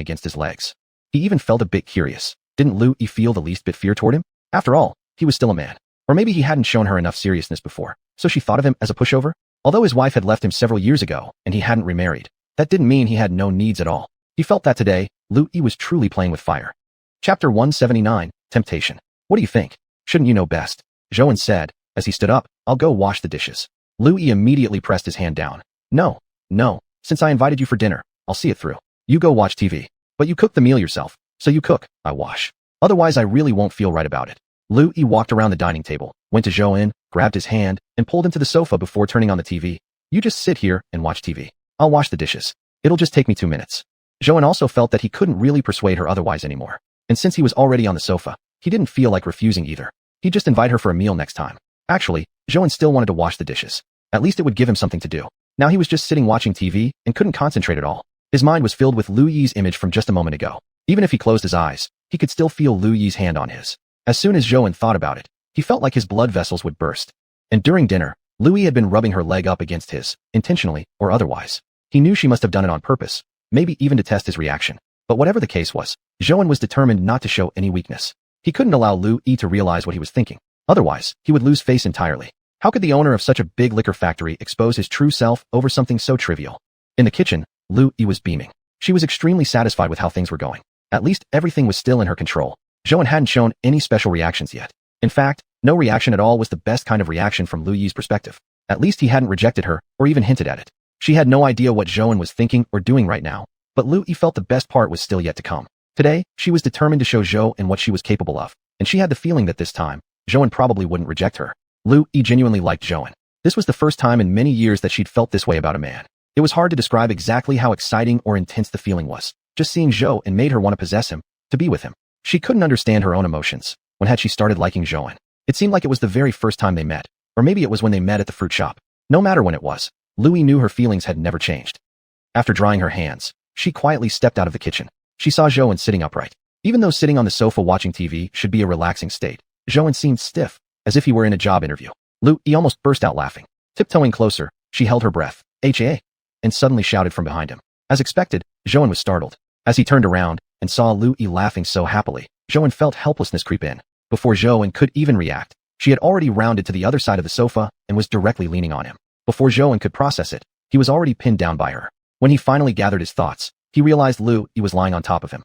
against his legs. He even felt a bit curious. Didn't Lu Yi feel the least bit fear toward him? After all, he was still a man. Or maybe he hadn't shown her enough seriousness before, so she thought of him as a pushover? Although his wife had left him several years ago and he hadn't remarried, that didn't mean he had no needs at all. He felt that today, Lu Yi was truly playing with fire. Chapter 179, Temptation. What do you think? Shouldn't you know best? Zhou said, as he stood up, I'll go wash the dishes. Lu Yi immediately pressed his hand down. No. Since I invited you for dinner, I'll see it through. You go watch TV. But you cook the meal yourself, so you cook, I wash. Otherwise I really won't feel right about it. Lu Yi walked around the dining table, went to Zhou, grabbed his hand, and pulled him to the sofa before turning on the TV. You just sit here and watch TV. I'll wash the dishes. It'll just take me 2 minutes. Zhou also felt that he couldn't really persuade her otherwise anymore. And since he was already on the sofa, he didn't feel like refusing either. He'd just invite her for a meal next time. Actually, Zhou still wanted to wash the dishes. At least it would give him something to do. Now he was just sitting watching TV and couldn't concentrate at all. His mind was filled with Lu Yi's image from just a moment ago. Even if he closed his eyes, he could still feel Lu Yi's hand on his. As soon as Zhou thought about it, he felt like his blood vessels would burst. And during dinner, Louis had been rubbing her leg up against his, intentionally or otherwise. He knew she must have done it on purpose, maybe even to test his reaction. But whatever the case was, Joan was determined not to show any weakness. He couldn't allow Louis to realize what he was thinking. Otherwise, he would lose face entirely. How could the owner of such a big liquor factory expose his true self over something so trivial? In the kitchen, Louis was beaming. She was extremely satisfied with how things were going. At least everything was still in her control. Joan hadn't shown any special reactions yet. In fact, no reaction at all was the best kind of reaction from Louis's perspective. At least he hadn't rejected her or even hinted at it. She had no idea what Joan was thinking or doing right now, but Louis felt the best part was still yet to come. Today, she was determined to show Joan what she was capable of, and she had the feeling that this time, Joan probably wouldn't reject her. Louis genuinely liked Joan. This was the first time in many years that she'd felt this way about a man. It was hard to describe exactly how exciting or intense the feeling was. Just seeing Joan made her want to possess him, to be with him. She couldn't understand her own emotions. When had she started liking Joan? It seemed like it was the very first time they met, or maybe it was when they met at the fruit shop. No matter when it was, Louis knew her feelings had never changed. After drying her hands, she quietly stepped out of the kitchen. She saw Joan sitting upright. Even though sitting on the sofa watching TV should be a relaxing state, Joan seemed stiff, as if he were in a job interview. Louis almost burst out laughing. Tiptoeing closer, she held her breath, "Ha!" and suddenly shouted from behind him. As expected, Joan was startled. As he turned around and saw Louis laughing so happily, Joan felt helplessness creep in. Before Joan could even react, she had already rounded to the other side of the sofa and was directly leaning on him. Before Joan could process it, he was already pinned down by her. When he finally gathered his thoughts, he realized Louis was lying on top of him.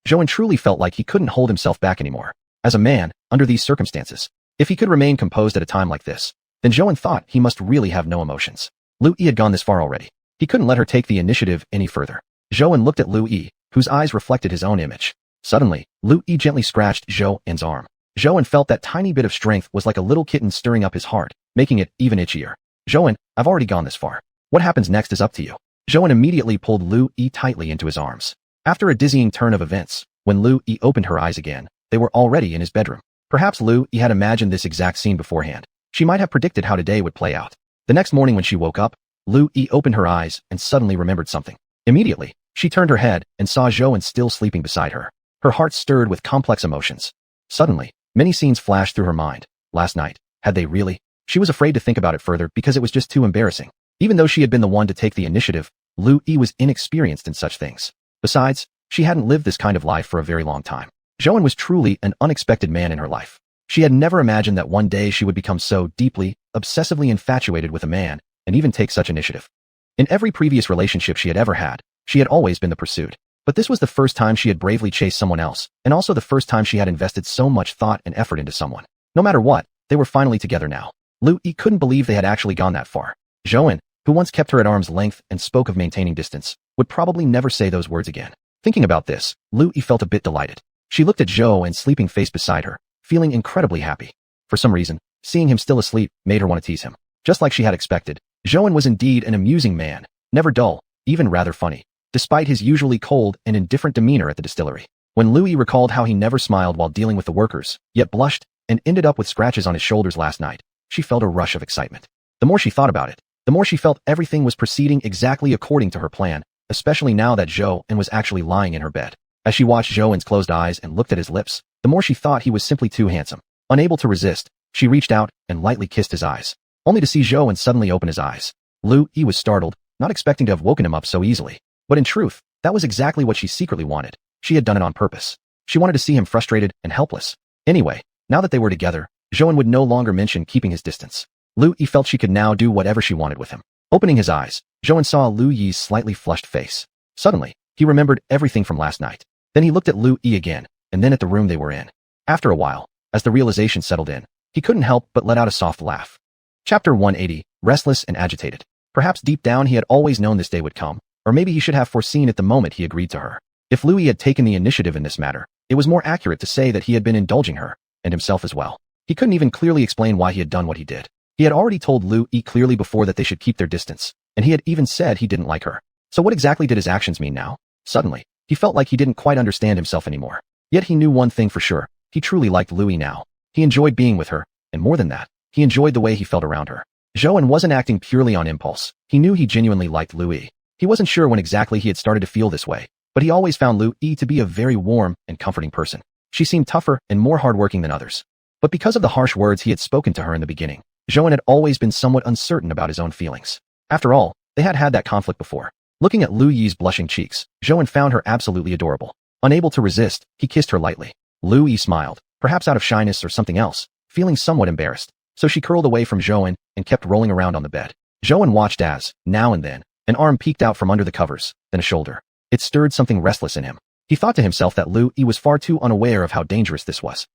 Joan truly felt like he couldn't hold himself back anymore. As a man, under these circumstances, if he could remain composed at a time like this, then Joan thought he must really have no emotions. Louis had gone this far already. He couldn't let her take the initiative any further. Joan looked at Louis, whose eyes reflected his own image. Suddenly, Louis gently scratched Joan's arm. Joan felt that tiny bit of strength was like a little kitten stirring up his heart, making it even itchier. "Joan, I've already gone this far. What happens next is up to you." Joan immediately pulled Louis tightly into his arms. After a dizzying turn of events, when Louis opened her eyes again, they were already in his bedroom. Perhaps Louis had imagined this exact scene beforehand. She might have predicted how today would play out. The next morning when she woke up, Louis opened her eyes and suddenly remembered something. Immediately, she turned her head and saw Joan still sleeping beside her. Her heart stirred with complex emotions. Suddenly, many scenes flashed through her mind. Last night, had they really? She was afraid to think about it further because it was just too embarrassing. Even though she had been the one to take the initiative, Louis was inexperienced in such things. Besides, she hadn't lived this kind of life for a very long time. Joan was truly an unexpected man in her life. She had never imagined that one day she would become so deeply, obsessively infatuated with a man, and even take such initiative. In every previous relationship she had ever had, she had always been the pursued. But this was the first time she had bravely chased someone else, and also the first time she had invested so much thought and effort into someone. No matter what, they were finally together now. Louis couldn't believe they had actually gone that far. Joan, who once kept her at arm's length and spoke of maintaining distance, would probably never say those words again. Thinking about this, Louis felt a bit delighted. She looked at Joan's sleeping face beside her, feeling incredibly happy. For some reason, seeing him still asleep made her want to tease him. Just like she had expected, Joan was indeed an amusing man, never dull, even rather funny, despite his usually cold and indifferent demeanor at the distillery. When Louis recalled how he never smiled while dealing with the workers, yet blushed, and ended up with scratches on his shoulders last night, she felt a rush of excitement. The more she thought about it, the more she felt everything was proceeding exactly according to her plan, especially now that Joan was actually lying in her bed. As she watched Joan's closed eyes and looked at his lips, the more she thought he was simply too handsome. Unable to resist, she reached out and lightly kissed his eyes, only to see Joan suddenly open his eyes. Louis was startled, not expecting to have woken him up so easily. But in truth, that was exactly what she secretly wanted. She had done it on purpose. She wanted to see him frustrated and helpless. Anyway, now that they were together, Joan would no longer mention keeping his distance. Louis felt she could now do whatever she wanted with him. Opening his eyes, Joan saw Louis's slightly flushed face. Suddenly, he remembered everything from last night. Then he looked at Louis again, and then at the room they were in. After a while, as the realization settled in, he couldn't help but let out a soft laugh. Chapter 180, Restless and Agitated. Perhaps deep down he had always known this day would come, or maybe he should have foreseen it the moment he agreed to her. If Louis had taken the initiative in this matter, it was more accurate to say that he had been indulging her, and himself as well. He couldn't even clearly explain why he had done what he did. He had already told Louis clearly before that they should keep their distance, and he had even said he didn't like her. So what exactly did his actions mean now? Suddenly, he felt like he didn't quite understand himself anymore. Yet he knew one thing for sure, he truly liked Louis now. He enjoyed being with her, and more than that, he enjoyed the way he felt around her. Joan wasn't acting purely on impulse. He knew he genuinely liked Louis. He wasn't sure when exactly he had started to feel this way, but he always found Louis to be a very warm and comforting person. She seemed tougher and more hardworking than others. But because of the harsh words he had spoken to her in the beginning, Zhouan had always been somewhat uncertain about his own feelings. After all, they had had that conflict before. Looking at Lu Yi's blushing cheeks, Zhouan found her absolutely adorable. Unable to resist, he kissed her lightly. Lu Yi smiled, perhaps out of shyness or something else, feeling somewhat embarrassed. So she curled away from Zhouan and kept rolling around on the bed. Zhouan watched as, now and then, an arm peeked out from under the covers, then a shoulder. It stirred something restless in him. He thought to himself that Lu Yi was far too unaware of how dangerous this was.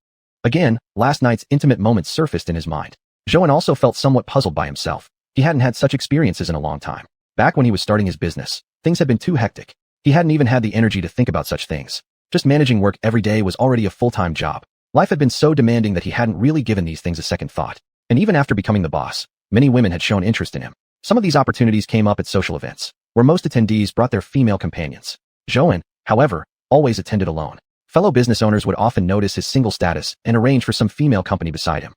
Again, last night's intimate moments surfaced in his mind. Zhouan also felt somewhat puzzled by himself. He hadn't had such experiences in a long time. Back when he was starting his business, things had been too hectic. He hadn't even had the energy to think about such things. Just managing work every day was already a full-time job. Life had been so demanding that he hadn't really given these things a second thought. And even after becoming the boss, many women had shown interest in him. Some of these opportunities came up at social events, where most attendees brought their female companions. Zhouan, however, always attended alone. Fellow business owners would often notice his single status and arrange for some female company beside him.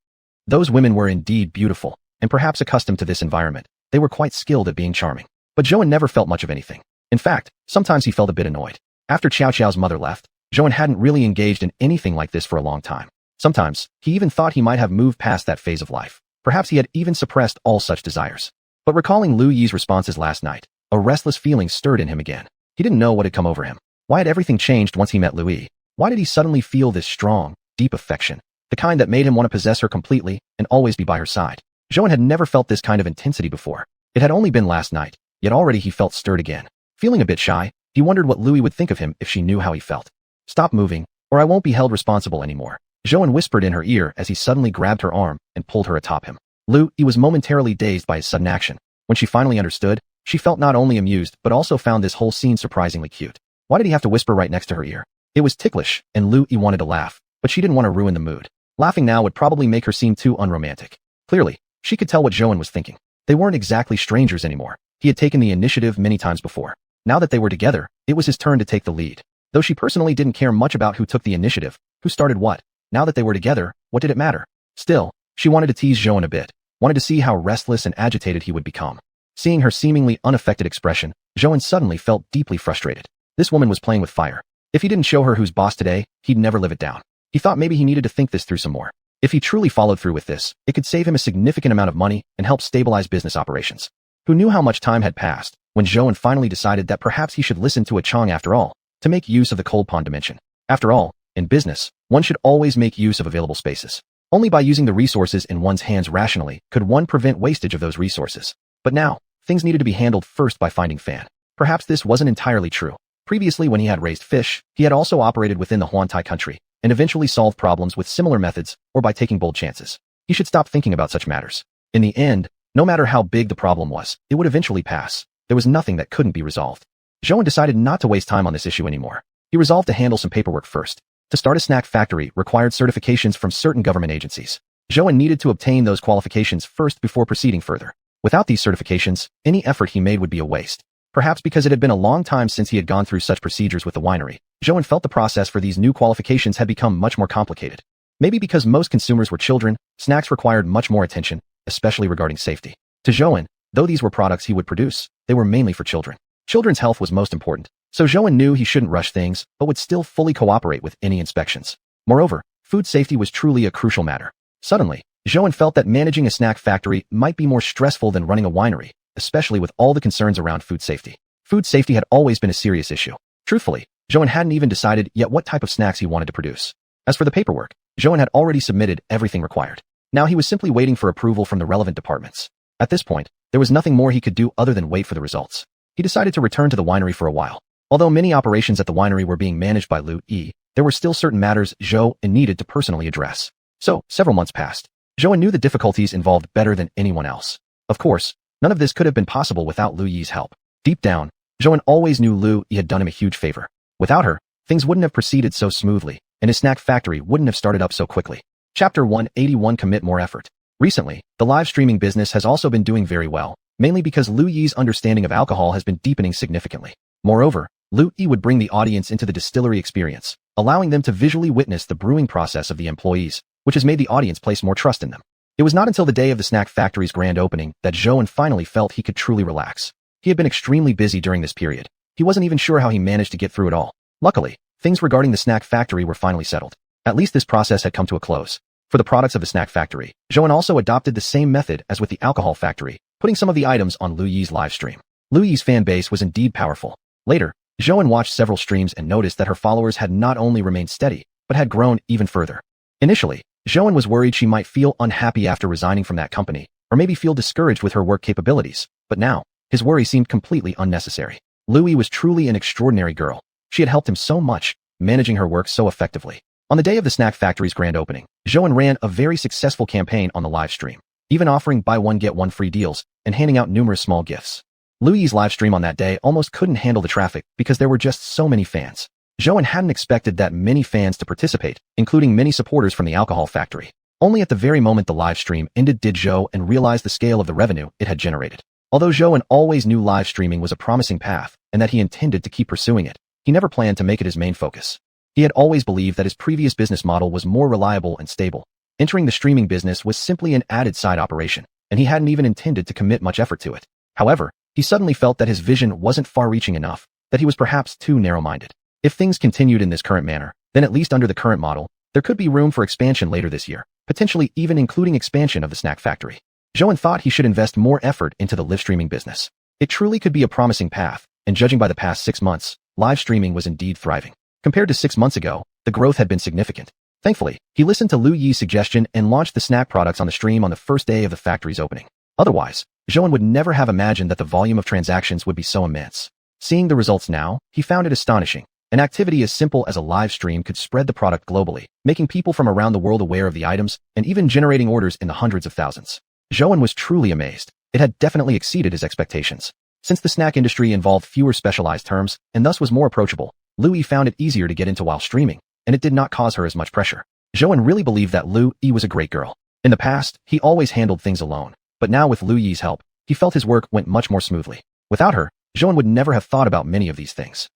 Those women were indeed beautiful, and perhaps accustomed to this environment. They were quite skilled at being charming. But Zhouan never felt much of anything. In fact, sometimes he felt a bit annoyed. After Xiuxiao's mother left, Zhouan hadn't really engaged in anything like this for a long time. Sometimes, he even thought he might have moved past that phase of life. Perhaps he had even suppressed all such desires. But recalling Lu Yi's responses last night, a restless feeling stirred in him again. He didn't know what had come over him. Why had everything changed once he met Lu Yi? Why did he suddenly feel this strong, deep affection? The kind that made him want to possess her completely and always be by her side. Zhouan had never felt this kind of intensity before. It had only been last night, yet already he felt stirred again. Feeling a bit shy, he wondered what Lu Yi would think of him if she knew how he felt. Stop moving, or I won't be held responsible anymore. Zhouan whispered in her ear as he suddenly grabbed her arm and pulled her atop him. Lu Yi was momentarily dazed by his sudden action. When she finally understood, she felt not only amused but also found this whole scene surprisingly cute. Why did he have to whisper right next to her ear? It was ticklish, and Lu Yi wanted to laugh, but she didn't want to ruin the mood. Laughing now would probably make her seem too unromantic. Clearly, she could tell what Zhouan was thinking. They weren't exactly strangers anymore. He had taken the initiative many times before. Now that they were together, it was his turn to take the lead. Though she personally didn't care much about who took the initiative, who started what. Now that they were together, what did it matter? Still, she wanted to tease Zhouan a bit, wanted to see how restless and agitated he would become. Seeing her seemingly unaffected expression, Zhouan suddenly felt deeply frustrated. This woman was playing with fire. If he didn't show her who's boss today, he'd never live it down. He thought maybe he needed to think this through some more. If he truly followed through with this, it could save him a significant amount of money and help stabilize business operations. Who knew how much time had passed when Zhouan finally decided that perhaps he should listen to a Chong after all, to make use of the cold pond dimension. After all, in business, one should always make use of available spaces. Only by using the resources in one's hands rationally could one prevent wastage of those resources. But now, things needed to be handled first by finding Fan. Perhaps this wasn't entirely true. Previously when he had raised fish, he had also operated within the Huantai country, and eventually solved problems with similar methods or by taking bold chances. He should stop thinking about such matters. In the end, no matter how big the problem was, it would eventually pass. There was nothing that couldn't be resolved. Zhouan decided not to waste time on this issue anymore. He resolved to handle some paperwork first. To start a snack factory required certifications from certain government agencies. Zhouan needed to obtain those qualifications first before proceeding further. Without these certifications, any effort he made would be a waste. Perhaps because it had been a long time since he had gone through such procedures with the winery, Zhouan felt the process for these new qualifications had become much more complicated. Maybe because most consumers were children, snacks required much more attention, especially regarding safety. To Zhouan, though these were products he would produce, they were mainly for children. Children's health was most important, so Zhouan knew he shouldn't rush things, but would still fully cooperate with any inspections. Moreover, food safety was truly a crucial matter. Suddenly, Zhouan felt that managing a snack factory might be more stressful than running a winery, especially with all the concerns around food safety. Food safety had always been a serious issue. Truthfully, Zhouan hadn't even decided yet what type of snacks he wanted to produce. As for the paperwork, Zhouan had already submitted everything required. Now he was simply waiting for approval from the relevant departments. At this point, there was nothing more he could do other than wait for the results. He decided to return to the winery for a while. Although many operations at the winery were being managed by Lu Yi, there were still certain matters Zhouan needed to personally address. So, several months passed. Zhouan knew the difficulties involved better than anyone else. Of course, none of this could have been possible without Lu Yi's help. Deep down, Zhouan always knew Lu Yi had done him a huge favor. Without her, things wouldn't have proceeded so smoothly, and his snack factory wouldn't have started up so quickly. Chapter 181 Commit More Effort. Recently, the live streaming business has also been doing very well, mainly because Lu Yi's understanding of alcohol has been deepening significantly. Moreover, Lu Yi would bring the audience into the distillery experience, allowing them to visually witness the brewing process of the employees, which has made the audience place more trust in them. It was not until the day of the snack factory's grand opening that Zhouan finally felt he could truly relax. He had been extremely busy during this period. He wasn't even sure how he managed to get through it all. Luckily, things regarding the snack factory were finally settled. At least this process had come to a close. For the products of the snack factory, Zhouan also adopted the same method as with the alcohol factory, putting some of the items on Lu Yi's live stream. Lu Yi's fan base was indeed powerful. Later, Zhouan watched several streams and noticed that her followers had not only remained steady, but had grown even further. Initially, Zhouan was worried she might feel unhappy after resigning from that company, or maybe feel discouraged with her work capabilities, but now, his worry seemed completely unnecessary. Lu Yi was truly an extraordinary girl. She had helped him so much, managing her work so effectively. On the day of the snack factory's grand opening, Zhouan ran a very successful campaign on the live stream, even offering buy one get one free deals and handing out numerous small gifts. Lu Yi's live stream on that day almost couldn't handle the traffic because there were just so many fans. Zhouan hadn't expected that many fans to participate, including many supporters from the alcohol factory. Only at the very moment the live stream ended did Zhouan realize the scale of the revenue it had generated. Although Zhouan always knew live streaming was a promising path and that he intended to keep pursuing it, he never planned to make it his main focus. He had always believed that his previous business model was more reliable and stable. Entering the streaming business was simply an added side operation, and he hadn't even intended to commit much effort to it. However, he suddenly felt that his vision wasn't far-reaching enough, that he was perhaps too narrow-minded. If things continued in this current manner, then at least under the current model, there could be room for expansion later this year, potentially even including expansion of the snack factory. Zhouan thought he should invest more effort into the live streaming business. It truly could be a promising path, and judging by the past 6 months, live streaming was indeed thriving. Compared to 6 months ago, the growth had been significant. Thankfully, he listened to Lu Yi's suggestion and launched the snack products on the stream on the first day of the factory's opening. Otherwise, Zhouan would never have imagined that the volume of transactions would be so immense. Seeing the results now, he found it astonishing. An activity as simple as a live stream could spread the product globally, making people from around the world aware of the items and even generating orders in the hundreds of thousands. Zhouan was truly amazed. It had definitely exceeded his expectations. Since the snack industry involved fewer specialized terms and thus was more approachable, Lu Yi found it easier to get into while streaming, and it did not cause her as much pressure. Zhouan really believed that Lu Yi was a great girl. In the past, he always handled things alone, but now with Lu Yi's help, he felt his work went much more smoothly. Without her, Zhouan would never have thought about many of these things.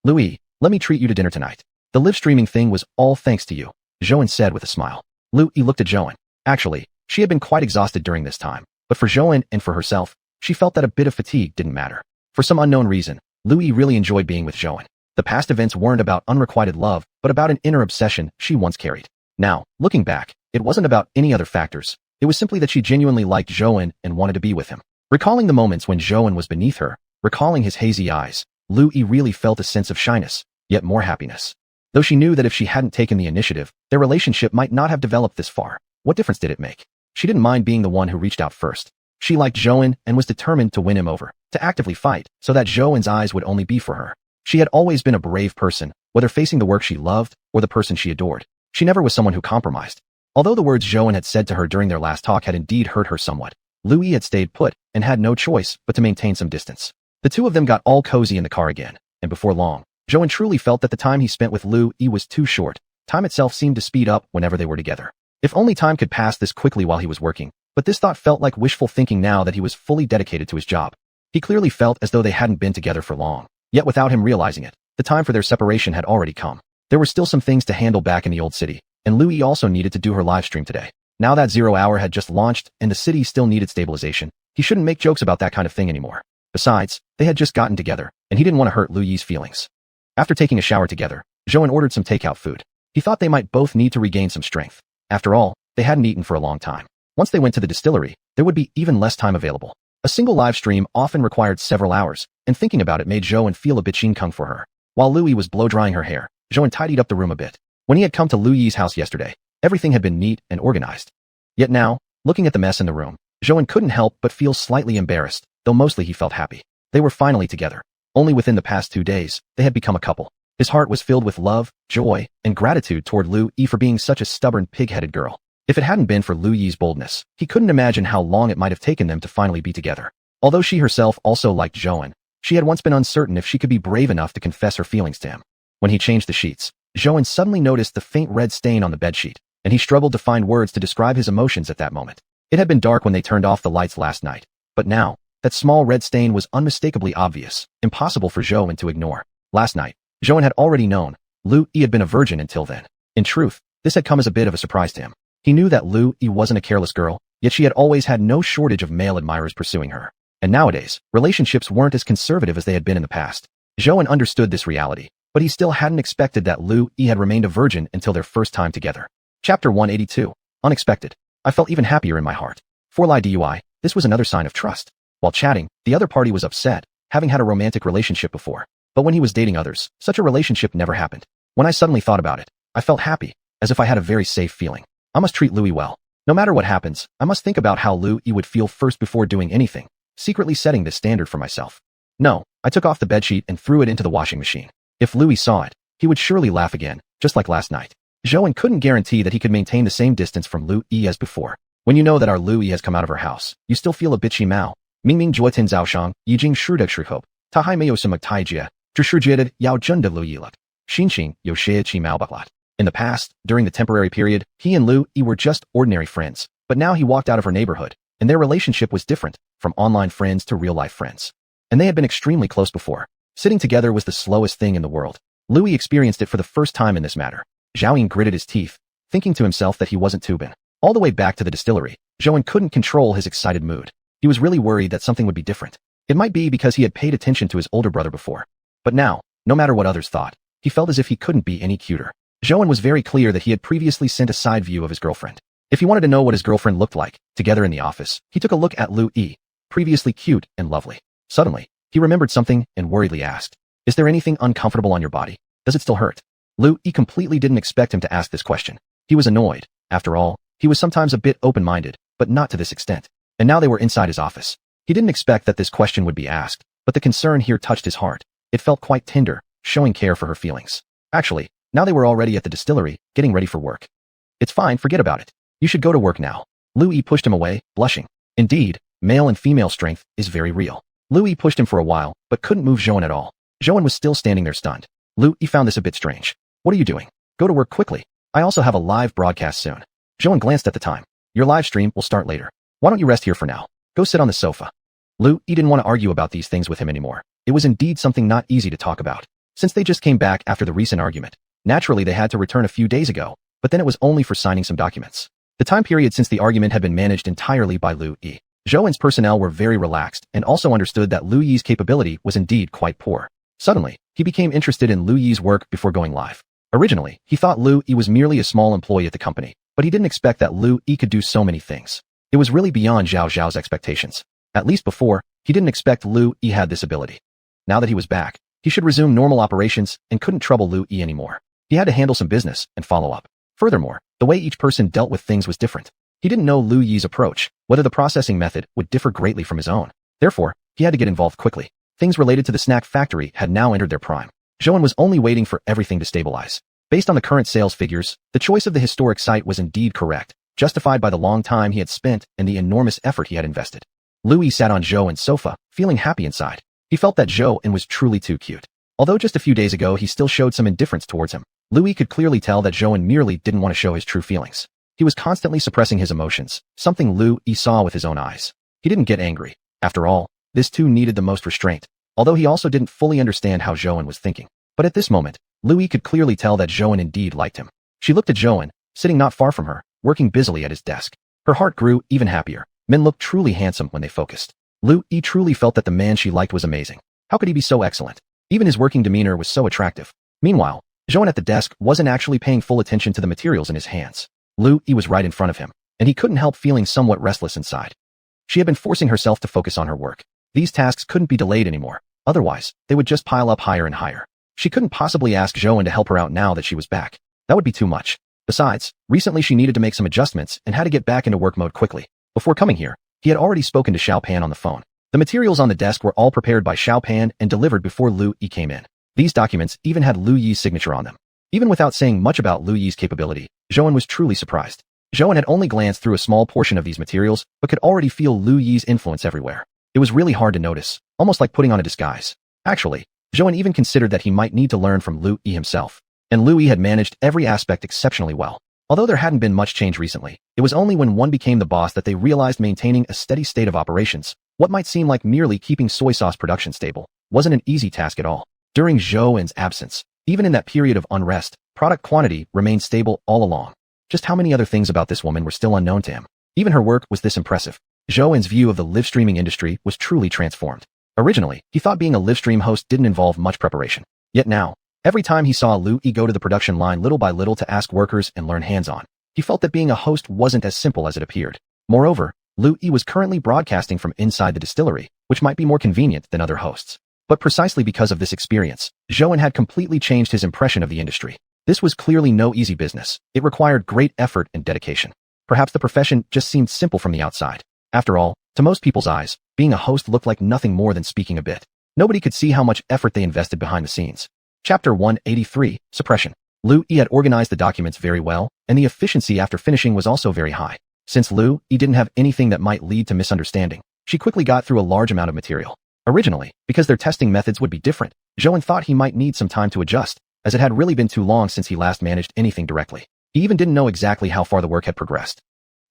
Lu Yi, let me treat you to dinner tonight. The live streaming thing was all thanks to you, Zhouan said with a smile. Lu Yi looked at Zhouan. Actually, she had been quite exhausted during this time, but for Zhouan and for herself, she felt that a bit of fatigue didn't matter. For some unknown reason, Lu Yi really enjoyed being with Zhouan. The past events weren't about unrequited love, but about an inner obsession she once carried. Now, looking back, it wasn't about any other factors. It was simply that she genuinely liked Zhouan and wanted to be with him. Recalling the moments when Zhouan was beneath her, recalling his hazy eyes, Lu Yi really felt a sense of shyness, yet more happiness. Though she knew that if she hadn't taken the initiative, their relationship might not have developed this far. What difference did it make? She didn't mind being the one who reached out first. She liked Zhouan and was determined to win him over, to actively fight, so that Zhouan's eyes would only be for her. She had always been a brave person, whether facing the work she loved or the person she adored. She never was someone who compromised. Although the words Zhouan had said to her during their last talk had indeed hurt her somewhat, Lu Yi had stayed put and had no choice but to maintain some distance. The two of them got all cozy in the car again, and before long, Zhouan truly felt that the time he spent with Lu Yi was too short. Time itself seemed to speed up whenever they were together. If only time could pass this quickly while he was working, but this thought felt like wishful thinking now that he was fully dedicated to his job. He clearly felt as though they hadn't been together for long. Yet without him realizing it, the time for their separation had already come. There were still some things to handle back in the old city, and Lu Yi also needed to do her live stream today. Now that 0 hour had just launched and the city still needed stabilization, he shouldn't make jokes about that kind of thing anymore. Besides, they had just gotten together, and he didn't want to hurt Lu Yi's feelings. After taking a shower together, Zhouan ordered some takeout food. He thought they might both need to regain some strength. After all, they hadn't eaten for a long time. Once they went to the distillery, there would be even less time available. A single live stream often required several hours, and thinking about it made Zhouan feel a bit kung for her. While Lu Yi was blow-drying her hair, Zhouan tidied up the room a bit. When he had come to Lu Yi's house yesterday, everything had been neat and organized. Yet now, looking at the mess in the room, Zhouan couldn't help but feel slightly embarrassed, though mostly he felt happy. They were finally together. Only within the past 2 days, they had become a couple. His heart was filled with love, joy, and gratitude toward Lu Yi for being such a stubborn, pig-headed girl. If it hadn't been for Lu Yi's boldness, he couldn't imagine how long it might have taken them to finally be together. Although she herself also liked Zhouan, she had once been uncertain if she could be brave enough to confess her feelings to him. When he changed the sheets, Zhouan suddenly noticed the faint red stain on the bedsheet, and he struggled to find words to describe his emotions at that moment. It had been dark when they turned off the lights last night, but now, that small red stain was unmistakably obvious, impossible for Zhouan to ignore. Last night, Zhouan had already known Lu Yi had been a virgin until then. In truth, this had come as a bit of a surprise to him. He knew that Lu Yi wasn't a careless girl, yet she had always had no shortage of male admirers pursuing her. And nowadays, relationships weren't as conservative as they had been in the past. Zhouan understood this reality, but he still hadn't expected that Lu Yi had remained a virgin until their first time together. Chapter 182. Unexpected. I felt even happier in my heart. For lie DUI, this was another sign of trust. While chatting, the other party was upset, having had a romantic relationship before. But when he was dating others, such a relationship never happened. When I suddenly thought about it, I felt happy, as if I had a very safe feeling. I must treat Louis well. No matter what happens, I must think about how Louis would feel first before doing anything, secretly setting this standard for myself. No, I took off the bedsheet and threw it into the washing machine. If Louis saw it, he would surely laugh again, just like last night. Xiuxian couldn't guarantee that he could maintain the same distance from Louis as before. When you know that our Louis has come out of her house, you still feel a bit mao. Mingming jua tin zao shang, yijing shudeg shrikhope, tahai meo sama taijia, drshurjieted yao junda lu yiluk, xinxing yo shea chi mao baklat. In the past, during the temporary period, he and Louis were just ordinary friends, but now he walked out of her neighborhood, and their relationship was different, from online friends to real-life friends. And they had been extremely close before. Sitting together was the slowest thing in the world. Louis experienced it for the first time in this matter. Xiuxian gritted his teeth, thinking to himself that he wasn't Tubin. All the way back to the distillery, Xiuxian couldn't control his excited mood. He was really worried that something would be different. It might be because he had paid attention to his older brother before. But now, no matter what others thought, he felt as if he couldn't be any cuter. Xiuxian was very clear that he had previously sent a side view of his girlfriend. If he wanted to know what his girlfriend looked like, together in the office, he took a look at Louis, previously cute and lovely. Suddenly, he remembered something and worriedly asked, "Is there anything uncomfortable on your body? Does it still hurt?" Louis completely didn't expect him to ask this question. He was annoyed. After all, he was sometimes a bit open-minded, but not to this extent. And now they were inside his office. He didn't expect that this question would be asked, but the concern here touched his heart. It felt quite tender, showing care for her feelings. Actually, now they were already at the distillery, getting ready for work. "It's fine, forget about it. You should go to work now." Louis pushed him away, blushing. Indeed, male and female strength is very real. Louis pushed him for a while, but couldn't move Xiuxian at all. Xiuxian was still standing there stunned. Louis found this a bit strange. "What are you doing? Go to work quickly. I also have a live broadcast soon." Xiuxian glanced at the time. "Your live stream will start later. Why don't you rest here for now? Go sit on the sofa." Louis didn't want to argue about these things with him anymore. It was indeed something not easy to talk about. Since they just came back after the recent argument, naturally they had to return a few days ago, but then it was only for signing some documents. The time period since the argument had been managed entirely by Louis. Xiuxian's personnel were very relaxed and also understood that Louis's capability was indeed quite poor. Suddenly, he became interested in Louis's work before going live. Originally, he thought Louis was merely a small employee at the company, but he didn't expect that Louis could do so many things. It was really beyond Zhao Zhao's expectations. At least before, he didn't expect Louis had this ability. Now that he was back, he should resume normal operations and couldn't trouble Louis anymore. He had to handle some business and follow up. Furthermore, the way each person dealt with things was different. He didn't know Louis's approach, whether the processing method would differ greatly from his own. Therefore, he had to get involved quickly. Things related to the snack factory had now entered their prime. Xiuxian was only waiting for everything to stabilize. Based on the current sales figures, the choice of the historic site was indeed correct, justified by the long time he had spent and the enormous effort he had invested. Louis sat on Xiuxian's sofa, feeling happy inside. He felt that Xiuxian was truly too cute. Although just a few days ago he still showed some indifference towards him, Louis could clearly tell that Xiuxian merely didn't want to show his true feelings. He was constantly suppressing his emotions, something Louis saw with his own eyes. He didn't get angry. After all, this too needed the most restraint, although he also didn't fully understand how Xiuxian was thinking. But at this moment, Louis could clearly tell that Xiuxian indeed liked him. She looked at Xiuxian, sitting not far from her, working busily at his desk. Her heart grew even happier. Men looked truly handsome when they focused. Louis truly felt that the man she liked was amazing. How could he be so excellent? Even his working demeanor was so attractive. Meanwhile, Xiuxian at the desk wasn't actually paying full attention to the materials in his hands. Louis was right in front of him, and he couldn't help feeling somewhat restless inside. She had been forcing herself to focus on her work. These tasks couldn't be delayed anymore. Otherwise, they would just pile up higher and higher. She couldn't possibly ask Xiuxian to help her out now that she was back. That would be too much. Besides, recently she needed to make some adjustments and had to get back into work mode quickly. Before coming here, he had already spoken to Xiao Pan on the phone. The materials on the desk were all prepared by Xiao Pan and delivered before Louis came in. These documents even had Louis's signature on them. Even without saying much about Louis's capability, Xiuxian was truly surprised. Xiuxian had only glanced through a small portion of these materials, but could already feel Louis's influence everywhere. It was really hard to notice, almost like putting on a disguise. Actually, Xiuxian even considered that he might need to learn from Louis himself. And Louis had managed every aspect exceptionally well. Although there hadn't been much change recently, it was only when one became the boss that they realized maintaining a steady state of operations, what might seem like merely keeping soy sauce production stable, wasn't an easy task at all. During Xiuxian's absence, even in that period of unrest, product quantity remained stable all along. Just how many other things about this woman were still unknown to him? Even her work was this impressive. Xiuxian's view of the live streaming industry was truly transformed. Originally, he thought being a live stream host didn't involve much preparation. Yet now, every time he saw Louis go to the production line little by little to ask workers and learn hands-on, He felt that being a host wasn't as simple as it appeared. Moreover, Lu Yi was currently broadcasting from inside the distillery, which might be more convenient than other hosts. But precisely because of this experience, Zhou had completely changed his impression of the industry. This was clearly no easy business. It required great effort and dedication. Perhaps the profession just seemed simple from the outside. After all, to most people's eyes, being a host looked like nothing more than speaking a bit. Nobody could see how much effort they invested behind the scenes. Chapter 183, Suppression. Lu Yi had organized the documents very well, and the efficiency after finishing was also very high. Since Lu Yi didn't have anything that might lead to misunderstanding, she quickly got through a large amount of material. Originally, because their testing methods would be different, Zhou thought he might need some time to adjust, as it had really been too long since he last managed anything directly. He even didn't know exactly how far the work had progressed.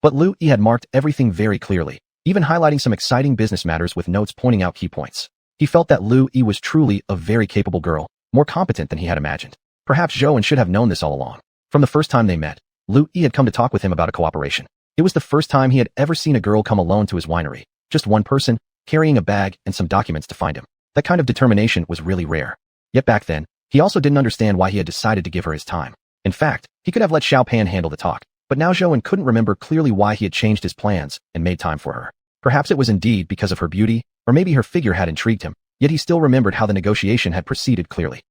But Lu Yi had marked everything very clearly, even highlighting some exciting business matters with notes pointing out key points. He felt that Lu Yi was truly a very capable girl, more competent than he had imagined. Perhaps Zhou should have known this all along. From the first time they met, Lu Yi had come to talk with him about a cooperation. It was the first time he had ever seen a girl come alone to his winery, just one person, carrying a bag and some documents to find him. That kind of determination was really rare. Yet back then, he also didn't understand why he had decided to give her his time. In fact, he could have let Xiao Pan handle the talk, but now Zhou couldn't remember clearly why he had changed his plans and made time for her. Perhaps it was indeed because of her beauty, or maybe her figure had intrigued him, yet he still remembered how the negotiation had proceeded clearly.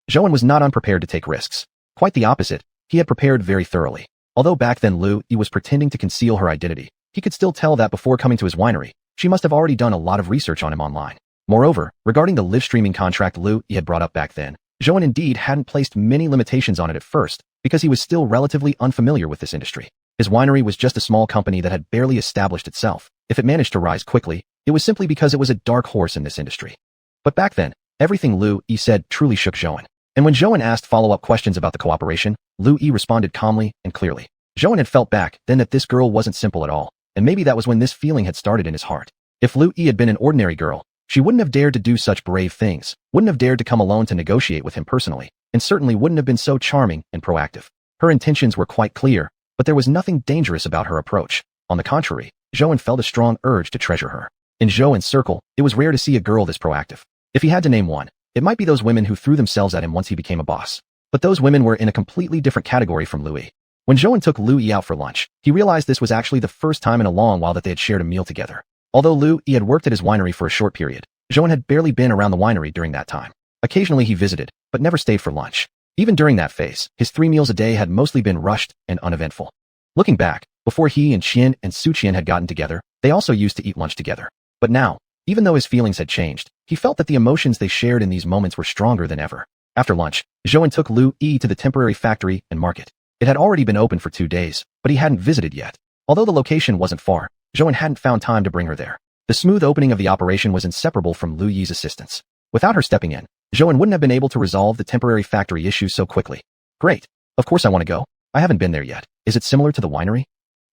Zhou was not unprepared to take risks. Quite the opposite, he had prepared very thoroughly. Although back then Lu Yi was pretending to conceal her identity, he could still tell that before coming to his winery, she must have already done a lot of research on him online. Moreover, regarding the live streaming contract Lu Yi had brought up back then, Zhou indeed hadn't placed many limitations on it at first, because he was still relatively unfamiliar with this industry. His winery was just a small company that had barely established itself. If it managed to rise quickly, it was simply because it was a dark horse in this industry. But back then, everything Lu Yi said truly shook Zhou. And when Zhou asked follow-up questions about the cooperation, Lu Yi responded calmly and clearly. Zhou had felt back then that this girl wasn't simple at all, and maybe that was when this feeling had started in his heart. If Lu Yi had been an ordinary girl, she wouldn't have dared to do such brave things, wouldn't have dared to come alone to negotiate with him personally, and certainly wouldn't have been so charming and proactive. Her intentions were quite clear, but there was nothing dangerous about her approach. On the contrary, Zhou felt a strong urge to treasure her. In Zhou's circle, it was rare to see a girl this proactive. If he had to name one, it might be those women who threw themselves at him once he became a boss. But those women were in a completely different category from Lu Yi. When Zhou took Lu Yi out for lunch, he realized this was actually the first time in a long while that they had shared a meal together. Although Lu Yi had worked at his winery for a short period, Zhou had barely been around the winery during that time. Occasionally he visited, but never stayed for lunch. Even during that phase, his 3 meals a day had mostly been rushed and uneventful. Looking back, before he and Xian and xiuxian had gotten together, they also used to eat lunch together. But now, even though his feelings had changed, he felt that the emotions they shared in these moments were stronger than ever. After lunch, Zhou took Lu Yi to the temporary factory and market. It had already been open for 2 days, but he hadn't visited yet. Although the location wasn't far, Zhou hadn't found time to bring her there. The smooth opening of the operation was inseparable from Lu Yi's assistance. Without her stepping in, Zhou wouldn't have been able to resolve the temporary factory issue so quickly. Great. Of course I want to go. I haven't been there yet. Is it similar to the winery?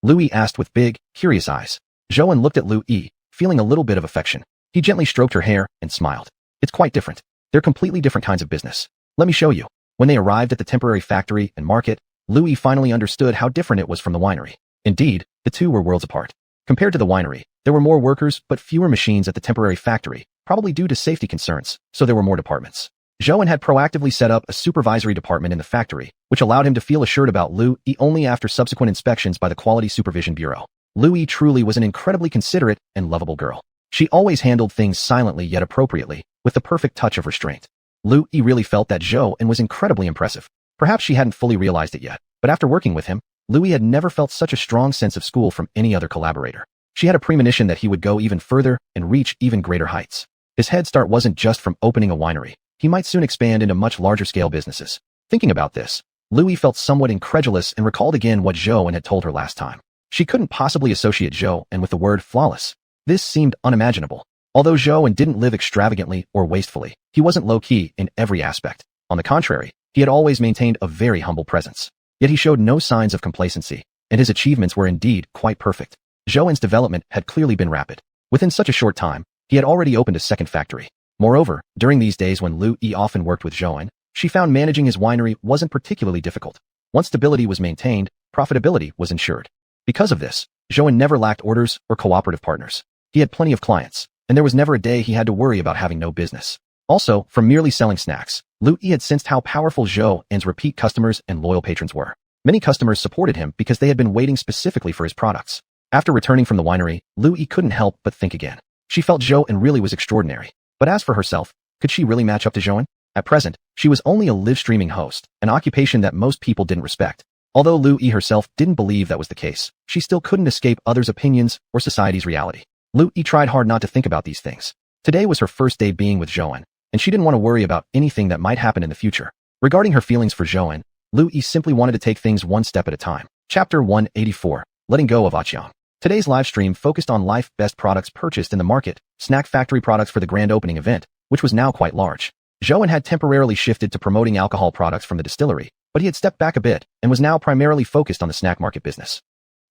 Lu Yi asked with big, curious eyes. Zhou looked at Lu Yi, feeling a little bit of affection. He gently stroked her hair and smiled. It's quite different. They're completely different kinds of business. Let me show you. When they arrived at the temporary factory and market, Lu Yi finally understood how different it was from the winery. Indeed, the two were worlds apart. Compared to the winery, there were more workers but fewer machines at the temporary factory, probably due to safety concerns, so there were more departments. Zhou had proactively set up a supervisory department in the factory, which allowed him to feel assured about Lu Yi only after subsequent inspections by the Quality Supervision Bureau. Lu Yi truly was an incredibly considerate and lovable girl. She always handled things silently yet appropriately, with the perfect touch of restraint. Lu Yi really felt that Zhou was incredibly impressive. Perhaps she hadn't fully realized it yet, but after working with him, Lu Yi had never felt such a strong sense of school from any other collaborator. She had a premonition that he would go even further and reach even greater heights. His head start wasn't just from opening a winery. He might soon expand into much larger-scale businesses. Thinking about this, Lu Yi felt somewhat incredulous and recalled again what Zhou had told her last time. She couldn't possibly associate Zhou with the word flawless. This seemed unimaginable. Although Zhou didn't live extravagantly or wastefully, he wasn't low-key in every aspect. On the contrary, he had always maintained a very humble presence. Yet he showed no signs of complacency, and his achievements were indeed quite perfect. Zhou's development had clearly been rapid. Within such a short time, he had already opened a second factory. Moreover, during these days when Lu Yi often worked with Zhou, she found managing his winery wasn't particularly difficult. Once stability was maintained, profitability was ensured. Because of this, Zhou never lacked orders or cooperative partners. He had plenty of clients, and there was never a day he had to worry about having no business. Also, from merely selling snacks, Lu Yi had sensed how powerful Zhou's repeat customers and loyal patrons were. Many customers supported him because they had been waiting specifically for his products. After returning from the winery, Lu Yi couldn't help but think again. She felt Zhou really was extraordinary. But as for herself, could she really match up to Zhou? At present, she was only a live streaming host, an occupation that most people didn't respect. Although Lu Yi herself didn't believe that was the case, she still couldn't escape others' opinions or society's reality. Lu Yi tried hard not to think about these things. Today was her first day being with Zhou, and she didn't want to worry about anything that might happen in the future. Regarding her feelings for Zhou, Lu Yi simply wanted to take things one step at a time. Chapter 184. Letting go of xiuxian. Today's live stream focused on life best products purchased in the market, snack factory products for the grand opening event, which was now quite large. Zhou had temporarily shifted to promoting alcohol products from the distillery, but he had stepped back a bit and was now primarily focused on the snack market business.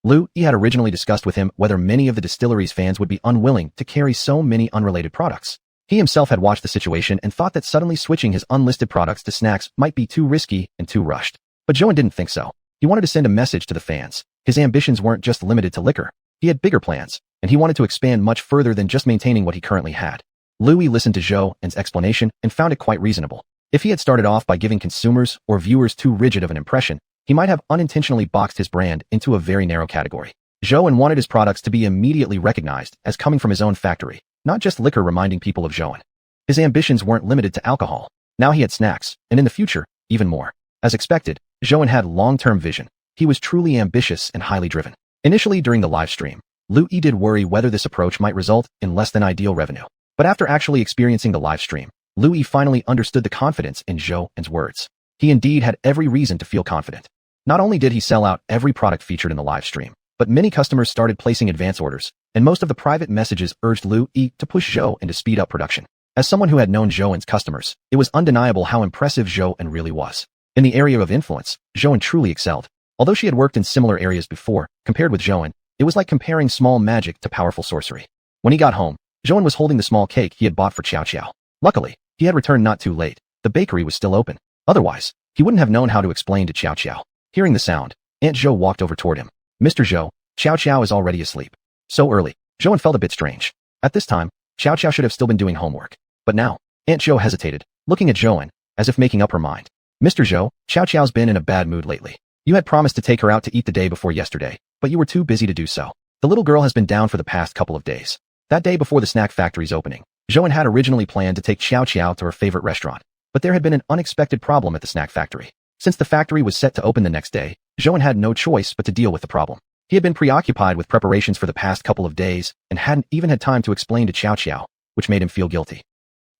Lu Yi had originally discussed with him whether many of the distillery's fans would be unwilling to carry so many unrelated products. He himself had watched the situation and thought that suddenly switching his unlisted products to snacks might be too risky and too rushed. But Zhou didn't think so. He wanted to send a message to the fans. His ambitions weren't just limited to liquor. He had bigger plans, and he wanted to expand much further than just maintaining what he currently had. Lu Yi listened to Zhou's explanation and found it quite reasonable. If he had started off by giving consumers or viewers too rigid of an impression, he might have unintentionally boxed his brand into a very narrow category. Zhou wanted his products to be immediately recognized as coming from his own factory, not just liquor reminding people of Zhou. His ambitions weren't limited to alcohol. Now he had snacks, and in the future, even more. As expected, Zhou had long-term vision. He was truly ambitious and highly driven. Initially during the live stream, Lu Yi did worry whether this approach might result in less than ideal revenue. But after actually experiencing the live stream, Lu Yi finally understood the confidence in Zhou's words. He indeed had every reason to feel confident. Not only did he sell out every product featured in the live stream, but many customers started placing advance orders, and most of the private messages urged Lu Yi to push Zhou and to speed up production. As someone who had known Zhou's customers, it was undeniable how impressive Zhou really was. In the area of influence, Zhou truly excelled. Although she had worked in similar areas before, compared with Zhou, it was like comparing small magic to powerful sorcery. When he got home, Zhou was holding the small cake he had bought for Xiao. Luckily, he had returned not too late. The bakery was still open. Otherwise, he wouldn't have known how to explain to Xiao. Hearing the sound, Aunt Zhou walked over toward him. Mr. Zhou, Xiao is already asleep. So early. Zhou felt a bit strange. At this time, Xiao should have still been doing homework. But now, Aunt Zhou hesitated, looking at Zhou as if making up her mind. Mr. Zhou, Xiao's been in a bad mood lately. You had promised to take her out to eat the day before yesterday, but you were too busy to do so. The little girl has been down for the past couple of days. That day before the snack factory's opening, Zhou had originally planned to take Xiao to her favorite restaurant, but there had been an unexpected problem at the snack factory. Since the factory was set to open the next day, Zhou had no choice but to deal with the problem. He had been preoccupied with preparations for the past couple of days and hadn't even had time to explain to Xiao, which made him feel guilty.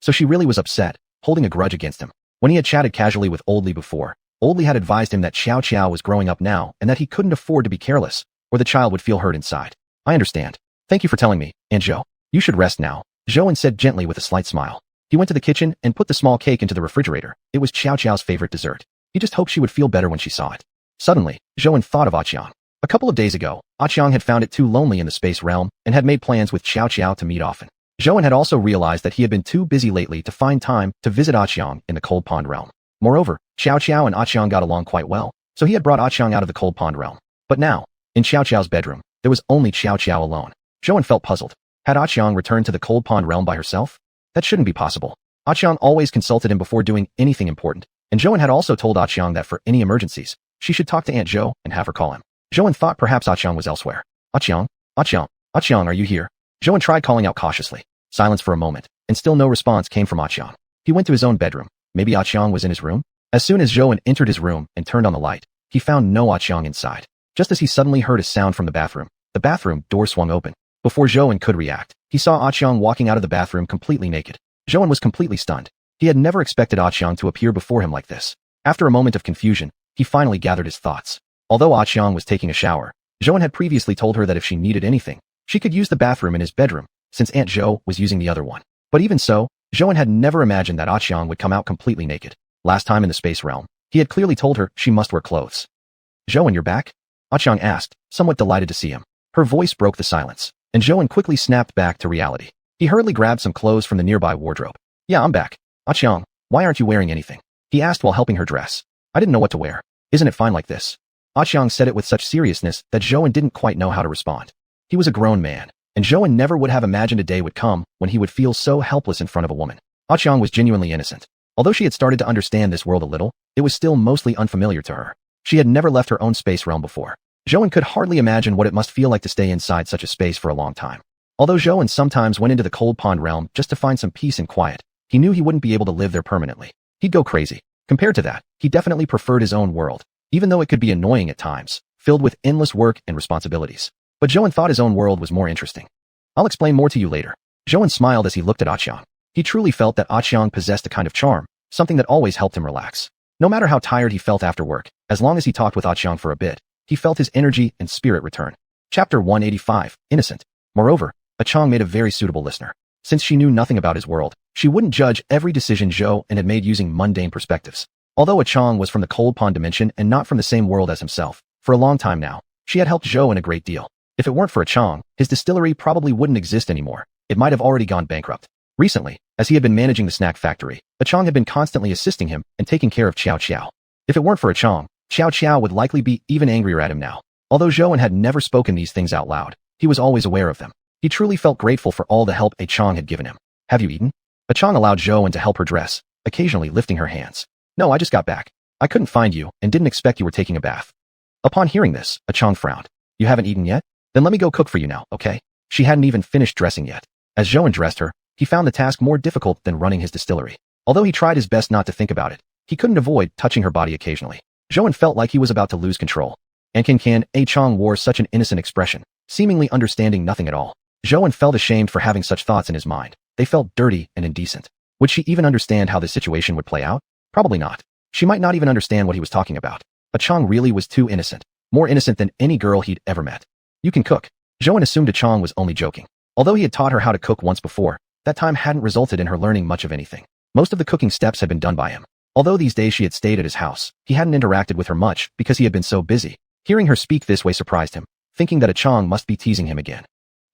So she really was upset, holding a grudge against him. When he had chatted casually with Oldly before, Oldly had advised him that Xiao was growing up now and that he couldn't afford to be careless, or the child would feel hurt inside. I understand. Thank you for telling me, Aunt Zhou. You should rest now, Zhou said gently with a slight smile. He went to the kitchen and put the small cake into the refrigerator. It was Xiao's favorite dessert. He just hoped she would feel better when she saw it. Suddenly, Zhou thought of xiuxian. A couple of days ago, xiuxian had found it too lonely in the space realm and had made plans with Xiao to meet often. Zhou had also realized that he had been too busy lately to find time to visit xiuxian in the Cold Pond realm. Moreover, Xiao and xiuxian got along quite well, so he had brought xiuxian out of the Cold Pond realm. But now, in Xiao's bedroom, there was only Xiao alone. Zhou felt puzzled. Had xiuxian returned to the Cold Pond realm by herself? That shouldn't be possible. Xiuxian always consulted him before doing anything important, and Zhou had also told xiuxian that for any emergencies, she should talk to Aunt Zhou and have her call him. Zhou thought perhaps xiuxian was elsewhere. Xiuxian, are you here? Zhou tried calling out cautiously. Silence for a moment, and still no response came from xiuxian. He went to his own bedroom. Maybe xiuxian was in his room? As soon as Zhou entered his room and turned on the light, he found no xiuxian inside. Just as he suddenly heard a sound from the bathroom door swung open. Before Zhou could react, he saw xiuxian walking out of the bathroom completely naked. Zhou was completely stunned. He had never expected xiuxian to appear before him like this. After a moment of confusion, he finally gathered his thoughts. Although xiuxian was taking a shower, Zhou had previously told her that if she needed anything, she could use the bathroom in his bedroom, since Aunt Zhou was using the other one. But even so, Zhou had never imagined that xiuxian would come out completely naked. Last time in the space realm, he had clearly told her she must wear clothes. Zhou, you're back? xiuxian asked, somewhat delighted to see him. Her voice broke the silence, and Zhou quickly snapped back to reality. He hurriedly grabbed some clothes from the nearby wardrobe. Yeah, I'm back. xiuxian, why aren't you wearing anything? He asked while helping her dress. I didn't know what to wear. Isn't it fine like this? xiuxian said it with such seriousness that Zhou didn't quite know how to respond. He was a grown man, and Zhou never would have imagined a day would come when he would feel so helpless in front of a woman. xiuxian was genuinely innocent. Although she had started to understand this world a little, it was still mostly unfamiliar to her. She had never left her own space realm before. Zhouan could hardly imagine what it must feel like to stay inside such a space for a long time. Although Zhouan sometimes went into the cold pond realm just to find some peace and quiet, he knew he wouldn't be able to live there permanently. He'd go crazy. Compared to that, he definitely preferred his own world, even though it could be annoying at times, filled with endless work and responsibilities. But Zhouan thought his own world was more interesting. I'll explain more to you later. Zhouan smiled as he looked at xiuxian. He truly felt that xiuxian possessed a kind of charm, something that always helped him relax. No matter how tired he felt after work, as long as he talked with xiuxian for a bit, he felt his energy and spirit return. Chapter 185, Innocent. Moreover, xiuxian made a very suitable listener. Since she knew nothing about his world, she wouldn't judge every decision Zhou had made using mundane perspectives. Although xiuxian was from the cold pond dimension and not from the same world as himself, for a long time now, she had helped Zhou in a great deal. If it weren't for xiuxian, his distillery probably wouldn't exist anymore. It might have already gone bankrupt. Recently, as he had been managing the snack factory, xiuxian had been constantly assisting him and taking care of xiuxian. If it weren't for xiuxian would likely be even angrier at him now. Although Zhou had never spoken these things out loud, he was always aware of them. He truly felt grateful for all the help xiuxian had given him. Have you eaten? xiuxian allowed Zhou to help her dress, occasionally lifting her hands. No, I just got back. I couldn't find you and didn't expect you were taking a bath. Upon hearing this, xiuxian frowned. You haven't eaten yet? Then let me go cook for you now, okay? She hadn't even finished dressing yet. As Zhou dressed her, he found the task more difficult than running his distillery. Although he tried his best not to think about it, he couldn't avoid touching her body occasionally. Zhou felt like he was about to lose control. And xiuxian wore such an innocent expression, seemingly understanding nothing at all. Zhou felt ashamed for having such thoughts in his mind. They felt dirty and indecent. Would she even understand how this situation would play out? Probably not. She might not even understand what he was talking about. xiuxian really was too innocent. More innocent than any girl he'd ever met. You can cook. Zhou assumed xiuxian was only joking. Although he had taught her how to cook once before, that time hadn't resulted in her learning much of anything. Most of the cooking steps had been done by him. Although these days she had stayed at his house, he hadn't interacted with her much because he had been so busy. Hearing her speak this way surprised him, thinking that xiuxian must be teasing him again.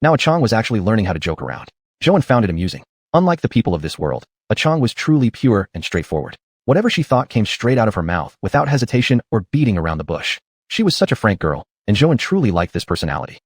Now xiuxian was actually learning how to joke around. Zhou found it amusing. Unlike the people of this world, xiuxian was truly pure and straightforward. Whatever she thought came straight out of her mouth without hesitation or beating around the bush. She was such a frank girl, and Zhou truly liked this personality.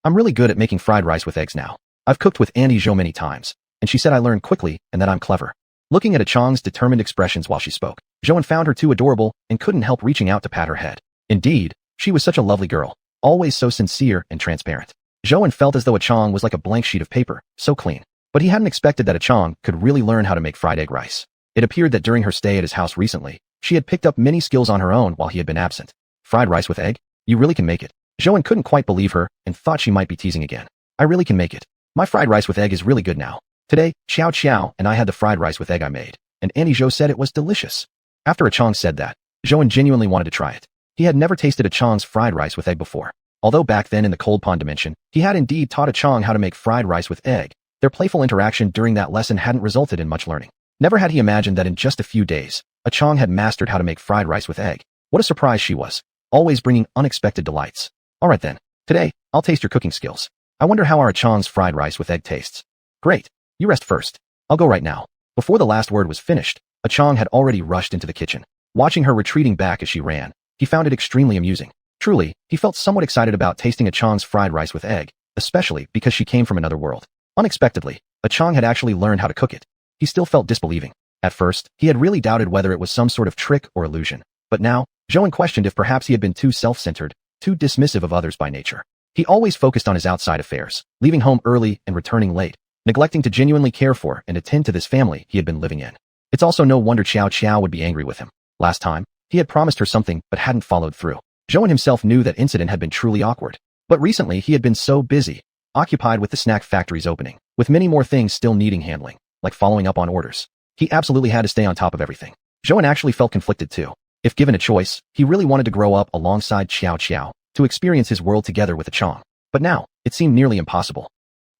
I'm really good at making fried rice with eggs now. I've cooked with Auntie Zhou many times, and she said I learned quickly and that I'm clever. Looking at xiuxian's determined expressions while she spoke, Zhou found her too adorable and couldn't help reaching out to pat her head. Indeed, she was such a lovely girl, always so sincere and transparent. Zhou felt as though xiuxian was like a blank sheet of paper, so clean. But he hadn't expected that xiuxian could really learn how to make fried egg rice. It appeared that during her stay at his house recently, she had picked up many skills on her own while he had been absent. Fried rice with egg? You really can make it. Zhou couldn't quite believe her and thought she might be teasing again. I really can make it. My fried rice with egg is really good now. Today, xiuxian and I had the fried rice with egg I made, and Auntie Zhou said it was delicious. After xiuxian said that, Zhou genuinely wanted to try it. He had never tasted xiuxian's fried rice with egg before. Although back then in the cold pond dimension, he had indeed taught xiuxian how to make fried rice with egg, their playful interaction during that lesson hadn't resulted in much learning. Never had he imagined that in just a few days, xiuxian had mastered how to make fried rice with egg. What a surprise she was, always bringing unexpected delights. Alright then, today, I'll taste your cooking skills. I wonder how our xiuxian's fried rice with egg tastes. Great, you rest first. I'll go right now. Before the last word was finished, xiuxian had already rushed into the kitchen. Watching her retreating back as she ran, he found it extremely amusing. Truly, he felt somewhat excited about tasting xiuxian's fried rice with egg, especially because she came from another world. Unexpectedly, xiuxian had actually learned how to cook it. He still felt disbelieving. At first, he had really doubted whether it was some sort of trick or illusion. But now, Zhou questioned if perhaps he had been too self-centered, too dismissive of others by nature. He always focused on his outside affairs, leaving home early and returning late, neglecting to genuinely care for and attend to this family he had been living in. It's also no wonder Xiao would be angry with him. Last time, he had promised her something but hadn't followed through. Zhou himself knew that incident had been truly awkward. But recently he had been so busy, occupied with the snack factory's opening, with many more things still needing handling, like following up on orders. He absolutely had to stay on top of everything. Zhou actually felt conflicted too. If given a choice, he really wanted to grow up alongside Xiao, to experience his world together with xiuxian. But now, it seemed nearly impossible.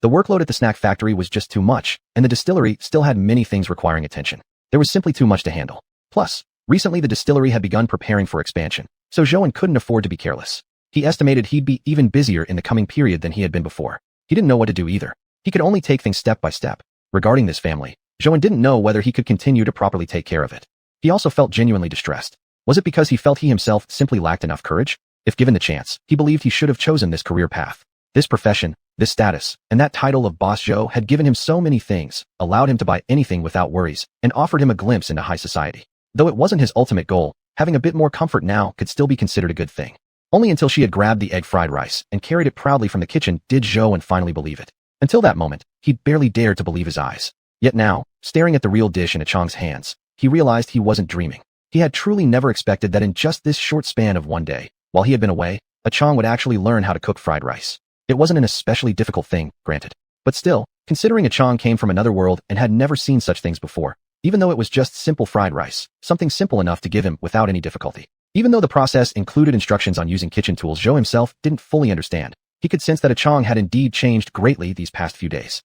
The workload at the snack factory was just too much, and the distillery still had many things requiring attention. There was simply too much to handle. Plus, recently the distillery had begun preparing for expansion, so Zhou couldn't afford to be careless. He estimated he'd be even busier in the coming period than he had been before. He didn't know what to do either. He could only take things step by step. Regarding this family, Zhou didn't know whether he could continue to properly take care of it. He also felt genuinely distressed. Was it because he felt he himself simply lacked enough courage? If given the chance, he believed he should have chosen this career path. This profession, this status, and that title of Boss Zhou had given him so many things, allowed him to buy anything without worries, and offered him a glimpse into high society. Though it wasn't his ultimate goal, Having a bit more comfort now could still be considered a good thing. Only until she had grabbed the egg fried rice and carried it proudly from the kitchen did Zhou finally believe it. Until that moment, he barely dared to believe his eyes. Yet now, staring at the real dish in Chang's hands, he realized he wasn't dreaming. He had truly never expected that in just this short span of one day, while he had been away, Chang would actually learn how to cook fried rice. It wasn't an especially difficult thing, granted. But still, considering Chang came from another world and had never seen such things before, even though it was just simple fried rice, something simple enough to give him without any difficulty. Even though the process included instructions on using kitchen tools Zhou himself didn't fully understand, he could sense that Chang had indeed changed greatly these past few days.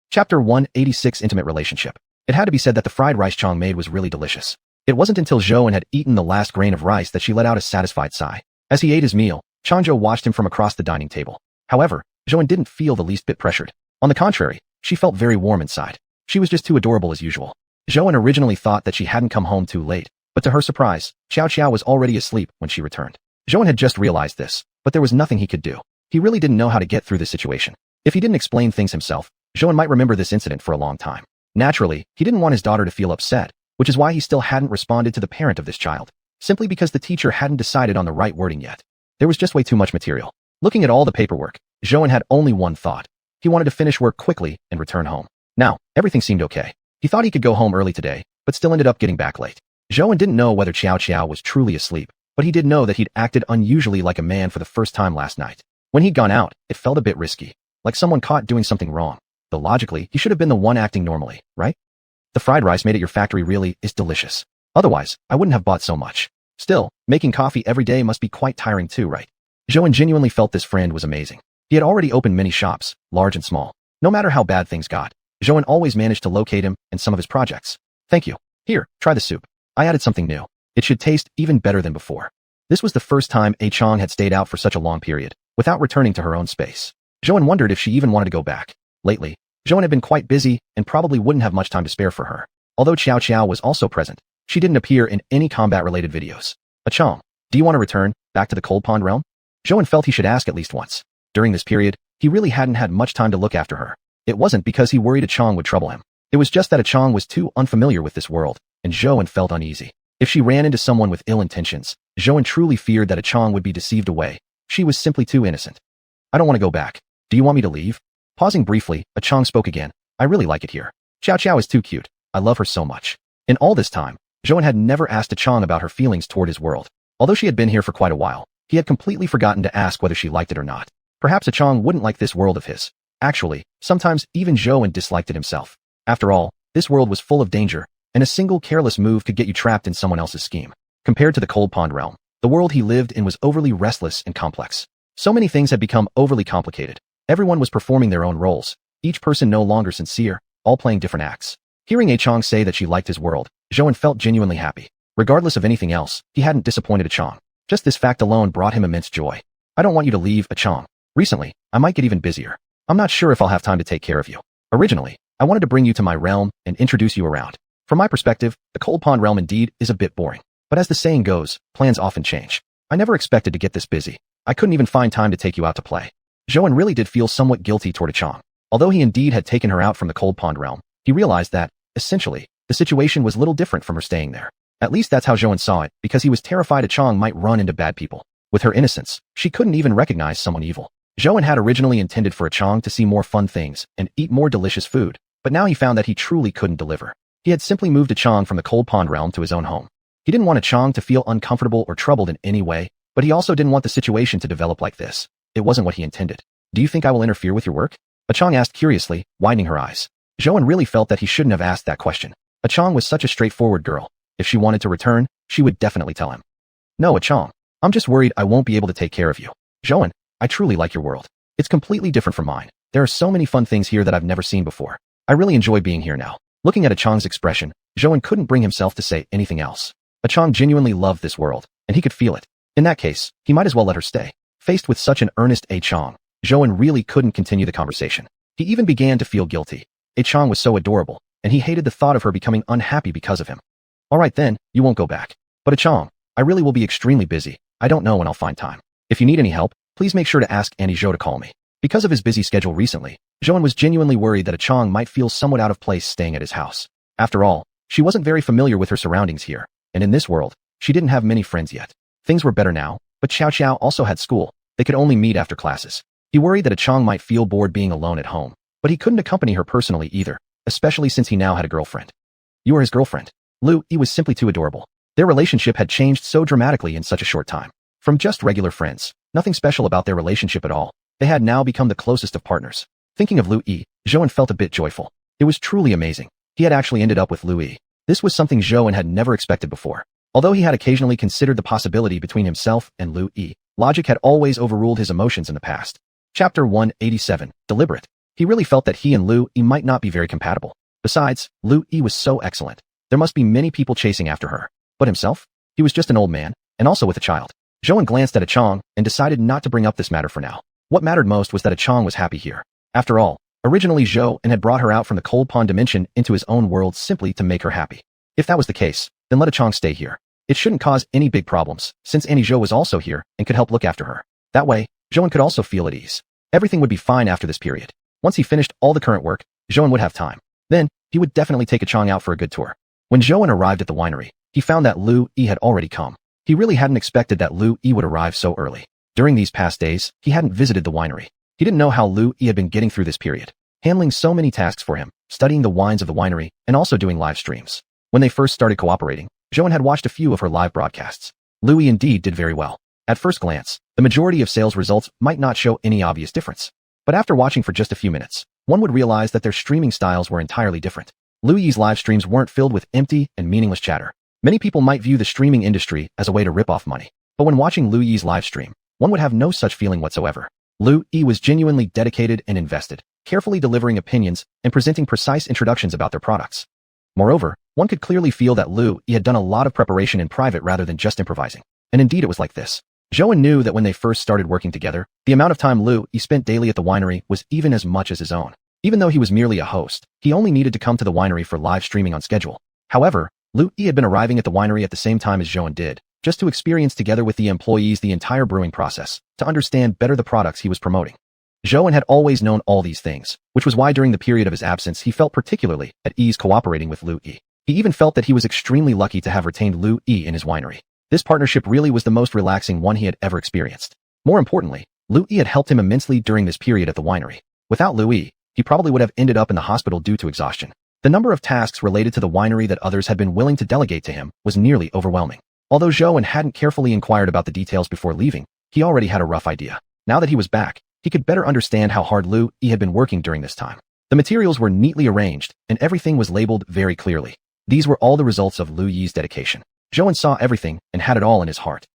Chapter 186 Intimate Relationship. It had to be said that the fried rice Chang made was really delicious. It wasn't until Zhou had eaten the last grain of rice that she let out a satisfied sigh. As he ate his meal, Changzhou watched him from across the dining table. However, Zhou didn't feel the least bit pressured. On the contrary, she felt very warm inside. She was just too adorable as usual. Zhou originally thought that she hadn't come home too late, but to her surprise, Xiao was already asleep when she returned. Zhou had just realized this, but there was nothing he could do. He really didn't know how to get through this situation. If he didn't explain things himself, Zhou might remember this incident for a long time. Naturally, he didn't want his daughter to feel upset, which is why he still hadn't responded to the parent of this child, simply because the teacher hadn't decided on the right wording yet. There was just way too much material. Looking at all the paperwork, Zhou had only one thought. He wanted to finish work quickly and return home. Now, everything seemed okay. He thought he could go home early today, but still ended up getting back late. Zhou didn't know whether Xiao was truly asleep, but he did know that he'd acted unusually like a man for the first time last night. When he'd gone out, it felt a bit risky, like someone caught doing something wrong. Though logically, he should have been the one acting normally, right? The fried rice made at your factory really is delicious. Otherwise, I wouldn't have bought so much. Still, making coffee every day must be quite tiring too, right? Zhou genuinely felt this friend was amazing. He had already opened many shops, large and small. No matter how bad things got, Zhou always managed to locate him and some of his projects. Thank you. Here, try the soup. I added something new. It should taste even better than before. This was the first time Chang had stayed out for such a long period, without returning to her own space. Zhou wondered if she even wanted to go back. Lately, Zhou had been quite busy and probably wouldn't have much time to spare for her. Although Xiao was also present, she didn't appear in any combat-related videos. Chang, do you want to return back to the cold pond realm? Zhou felt he should ask at least once. During this period, he really hadn't had much time to look after her. It wasn't because he worried Chang would trouble him. It was just that Chang was too unfamiliar with this world, and Zhou felt uneasy. If she ran into someone with ill intentions, Zhou truly feared that Chang would be deceived away. She was simply too innocent. I don't want to go back. Do you want me to leave? Pausing briefly, Chang spoke again. I really like it here. Xiao is too cute. I love her so much. In all this time, Zhou had never asked Chang about her feelings toward his world. Although she had been here for quite a while, he had completely forgotten to ask whether she liked it or not. Perhaps Chang wouldn't like this world of his. Actually, sometimes even Zhou disliked it himself. After all, this world was full of danger, and a single careless move could get you trapped in someone else's scheme. Compared to the cold pond realm, the world he lived in was overly restless and complex. So many things had become overly complicated. Everyone was performing their own roles, each person no longer sincere, all playing different acts. Hearing Chang say that she liked his world, Zhou felt genuinely happy. Regardless of anything else, he hadn't disappointed Chang. Just this fact alone brought him immense joy. I don't want you to leave, Chang. Recently, I might get even busier. I'm not sure if I'll have time to take care of you. Originally, I wanted to bring you to my realm and introduce you around. From my perspective, the cold pond realm indeed is a bit boring. But as the saying goes, plans often change. I never expected to get this busy. I couldn't even find time to take you out to play. Zhou really did feel somewhat guilty toward Chang. Although he indeed had taken her out from the cold pond realm, he realized that, essentially, the situation was little different from her staying there. At least that's how Zhou saw it, because he was terrified Chang might run into bad people. With her innocence, she couldn't even recognize someone evil. Zhou had originally intended for Chang to see more fun things and eat more delicious food, but now he found that he truly couldn't deliver. He had simply moved Chang from the cold pond realm to his own home. He didn't want Chang to feel uncomfortable or troubled in any way, but he also didn't want the situation to develop like this. It wasn't what he intended. Do you think I will interfere with your work? Chang asked curiously, widening her eyes. Zhou really felt that he shouldn't have asked that question. Chang was such a straightforward girl. If she wanted to return, she would definitely tell him. No, Chang. I'm just worried I won't be able to take care of you. Zhou, I truly like your world. It's completely different from mine. There are so many fun things here that I've never seen before. I really enjoy being here now. Looking at Chang's expression, Zhou couldn't bring himself to say anything else. Chang genuinely loved this world, and he could feel it. In that case, he might as well let her stay. Faced with such an earnest Chang, Zhou really couldn't continue the conversation. He even began to feel guilty. Chang was so adorable, and he hated the thought of her becoming unhappy because of him. Alright then, you won't go back. But Chang, I really will be extremely busy. I don't know when I'll find time. If you need any help, please make sure to ask Auntie Zhou to call me. Because of his busy schedule recently, Zhou was genuinely worried that Chang might feel somewhat out of place staying at his house. After all, she wasn't very familiar with her surroundings here, and in this world, she didn't have many friends yet. Things were better now, but Xiao also had school. They could only meet after classes. He worried that Chang might feel bored being alone at home, but he couldn't accompany her personally either, especially since he now had a girlfriend. You are his girlfriend. Lu Yi was simply too adorable. Their relationship had changed so dramatically in such a short time. From just regular friends, nothing special about their relationship at all, they had now become the closest of partners. Thinking of Lu Yi, Zhouan felt a bit joyful. It was truly amazing. He had actually ended up with Lu Yi. This was something Zhouan had never expected before. Although he had occasionally considered the possibility between himself and Lu Yi, logic had always overruled his emotions in the past. Chapter 187, Deliberate. He really felt that he and Lu Yi might not be very compatible. Besides, Lu Yi was so excellent. There must be many people chasing after her. But himself? He was just an old man, and also with a child. Zhouan glanced at Chang and decided not to bring up this matter for now. What mattered most was that Chang was happy here. After all, originally Zhouan had brought her out from the cold pond dimension into his own world simply to make her happy. If that was the case, then let Chang stay here. It shouldn't cause any big problems, since Annie Zhou was also here and could help look after her. That way, Zhouan could also feel at ease. Everything would be fine after this period. Once he finished all the current work, Zhouan would have time. Then, he would definitely take Chang out for a good tour. When Zhouan arrived at the winery, he found that Lu Yi had already come. He really hadn't expected that Lu Yi would arrive so early. During these past days, he hadn't visited the winery. He didn't know how Lu Yi had been getting through this period, handling so many tasks for him, studying the wines of the winery, and also doing live streams. When they first started cooperating, Zhouan had watched a few of her live broadcasts. Lu Yi indeed did very well. At first glance, the majority of sales results might not show any obvious difference. But after watching for just a few minutes, one would realize that their streaming styles were entirely different. Lu Yi's live streams weren't filled with empty and meaningless chatter. Many people might view the streaming industry as a way to rip off money. But when watching Lu Yi's live stream, one would have no such feeling whatsoever. Lu Yi was genuinely dedicated and invested, carefully delivering opinions and presenting precise introductions about their products. Moreover, one could clearly feel that Lu Yi had done a lot of preparation in private rather than just improvising. And indeed it was like this. Zhouan knew that when they first started working together, the amount of time Lu Yi spent daily at the winery was even as much as his own. Even though he was merely a host, he only needed to come to the winery for live streaming on schedule. However, Lu Yi had been arriving at the winery at the same time as Zhouan did, just to experience together with the employees the entire brewing process, to understand better the products he was promoting. Zhouan had always known all these things, which was why during the period of his absence he felt particularly at ease cooperating with Lu Yi. He even felt that he was extremely lucky to have retained Lu Yi in his winery. This partnership really was the most relaxing one he had ever experienced. More importantly, Lu Yi had helped him immensely during this period at the winery. Without Lu Yi, he probably would have ended up in the hospital due to exhaustion. The number of tasks related to the winery that others had been willing to delegate to him was nearly overwhelming. Although Zhouan hadn't carefully inquired about the details before leaving, he already had a rough idea. Now that he was back, he could better understand how hard Lu Yi had been working during this time. The materials were neatly arranged, and everything was labeled very clearly. These were all the results of Lu Yi's dedication. Zhouan saw everything and had it all in his heart.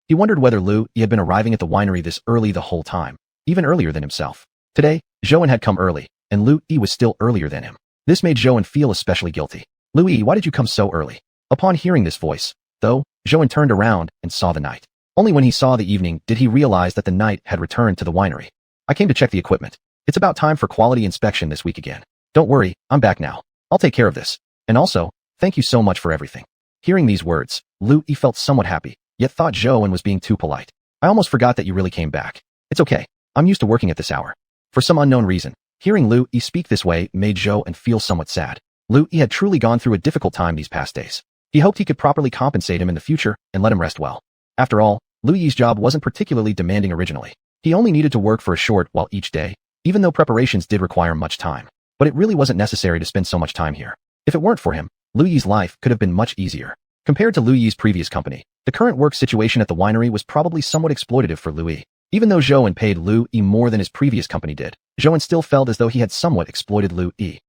He wondered whether Lu Yi had been arriving at the winery this early the whole time, even earlier than himself. Today, Zhouan had come early, and Lu Yi was still earlier than him. This made Zhouan feel especially guilty. Lu Yi, why did you come so early? Upon hearing this voice, though, Zhouan turned around and saw the night. Only when he saw the evening did he realize that the night had returned to the winery. I came to check the equipment. It's about time for quality inspection this week again. Don't worry, I'm back now. I'll take care of this. And also, thank you so much for everything. Hearing these words, Lu Yi felt somewhat happy, yet thought Zhouan was being too polite. I almost forgot that you really came back. It's okay. I'm used to working at this hour. For some unknown reason, hearing Lu Yi speak this way made Zhouan feel somewhat sad. Lu Yi had truly gone through a difficult time these past days. He hoped he could properly compensate him in the future and let him rest well. After all, Lu Yi's job wasn't particularly demanding originally. He only needed to work for a short while each day, even though preparations did require much time. But it really wasn't necessary to spend so much time here. If it weren't for him, Lu Yi's life could have been much easier. Compared to Lu Yi's previous company, the current work situation at the winery was probably somewhat exploitative for Lu Yi. Even though Zhouan paid Lu Yi more than his previous company did, Zhouan still felt as though he had somewhat exploited Lu Yi.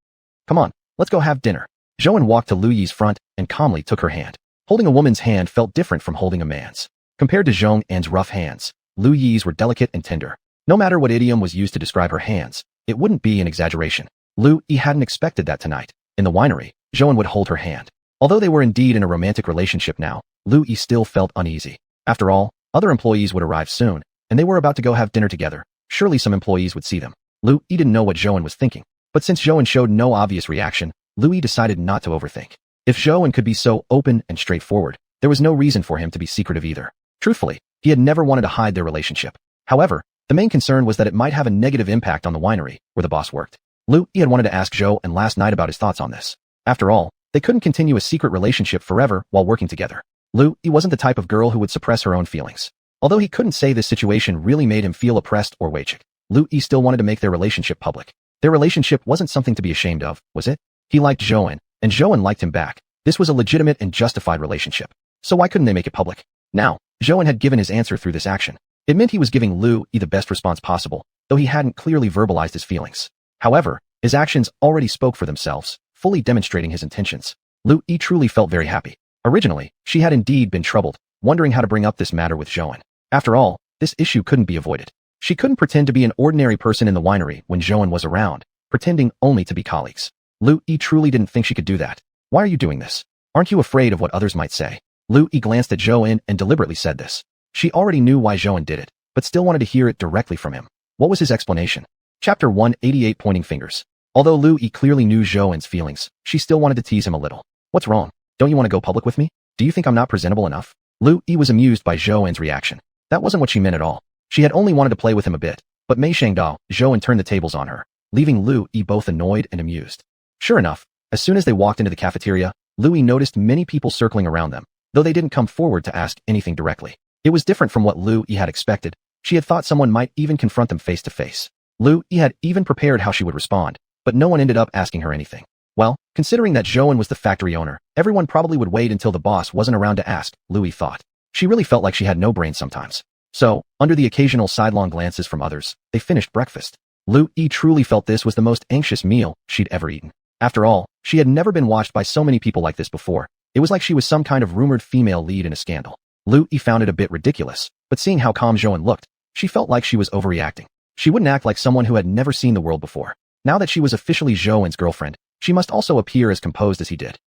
Come on, let's go have dinner. Zhouan walked to Lu Yi's front and calmly took her hand. Holding a woman's hand felt different from holding a man's. Compared to Zhouan's rough hands, Lu Yi's were delicate and tender. No matter what idiom was used to describe her hands, it wouldn't be an exaggeration. Lu Yi hadn't expected that tonight. In the winery, Zhouan would hold her hand. Although they were indeed in a romantic relationship now, Lu Yi still felt uneasy. After all, other employees would arrive soon, and they were about to go have dinner together. Surely some employees would see them. Lu Yi didn't know what Zhouan was thinking. But since Zhouan showed no obvious reaction, Lu Yi decided not to overthink. If Zhouan could be so open and straightforward, there was no reason for him to be secretive either. Truthfully, he had never wanted to hide their relationship. However, the main concern was that it might have a negative impact on the winery, where the boss worked. Lu Yi had wanted to ask Zhouan last night about his thoughts on this. After all, they couldn't continue a secret relationship forever while working together. Lu Yi wasn't the type of girl who would suppress her own feelings. Although he couldn't say this situation really made him feel oppressed or weichic, Lu Yi still wanted to make their relationship public. Their relationship wasn't something to be ashamed of, was it? He liked Zhou, and Zhou liked him back. This was a legitimate and justified relationship. So why couldn't they make it public? Now, Zhou had given his answer through this action. It meant he was giving Lu Yi the best response possible, though he hadn't clearly verbalized his feelings. However, his actions already spoke for themselves, fully demonstrating his intentions. Lu Yi truly felt very happy. Originally, she had indeed been troubled, wondering how to bring up this matter with Zhou. After all, this issue couldn't be avoided. She couldn't pretend to be an ordinary person in the winery when Zhou was around, pretending only to be colleagues. Lu Yi truly didn't think she could do that. Why are you doing this? Aren't you afraid of what others might say? Lu Yi glanced at Zhou and deliberately said this. She already knew why Zhou did it, but still wanted to hear it directly from him. What was his explanation? Chapter 188 Pointing Fingers. Although Lu Yi clearly knew Zhou's feelings, she still wanted to tease him a little. What's wrong? Don't you want to go public with me? Do you think I'm not presentable enough? Lu Yi was amused by Zhou's reaction. That wasn't what she meant at all. She had only wanted to play with him a bit, but Mei Shangdao, Zhou turned the tables on her, leaving Lu Yi both annoyed and amused. Sure enough, as soon as they walked into the cafeteria, Lu Yi noticed many people circling around them, though they didn't come forward to ask anything directly. It was different from what Lu Yi had expected. She had thought someone might even confront them face to face. Lu Yi had even prepared how she would respond, but no one ended up asking her anything. Well, considering that Zhou was the factory owner, everyone probably would wait until the boss wasn't around to ask, Lu Yi thought. She really felt like she had no brain sometimes. So, under the occasional sidelong glances from others, they finished breakfast. Lu Yi truly felt this was the most anxious meal she'd ever eaten. After all, she had never been watched by so many people like this before. It was like she was some kind of rumored female lead in a scandal. Lu Yi found it a bit ridiculous, but seeing how calm Zhou looked, she felt like she was overreacting. She wouldn't act like someone who had never seen the world before. Now that she was officially Zhou's girlfriend, she must also appear as composed as he did.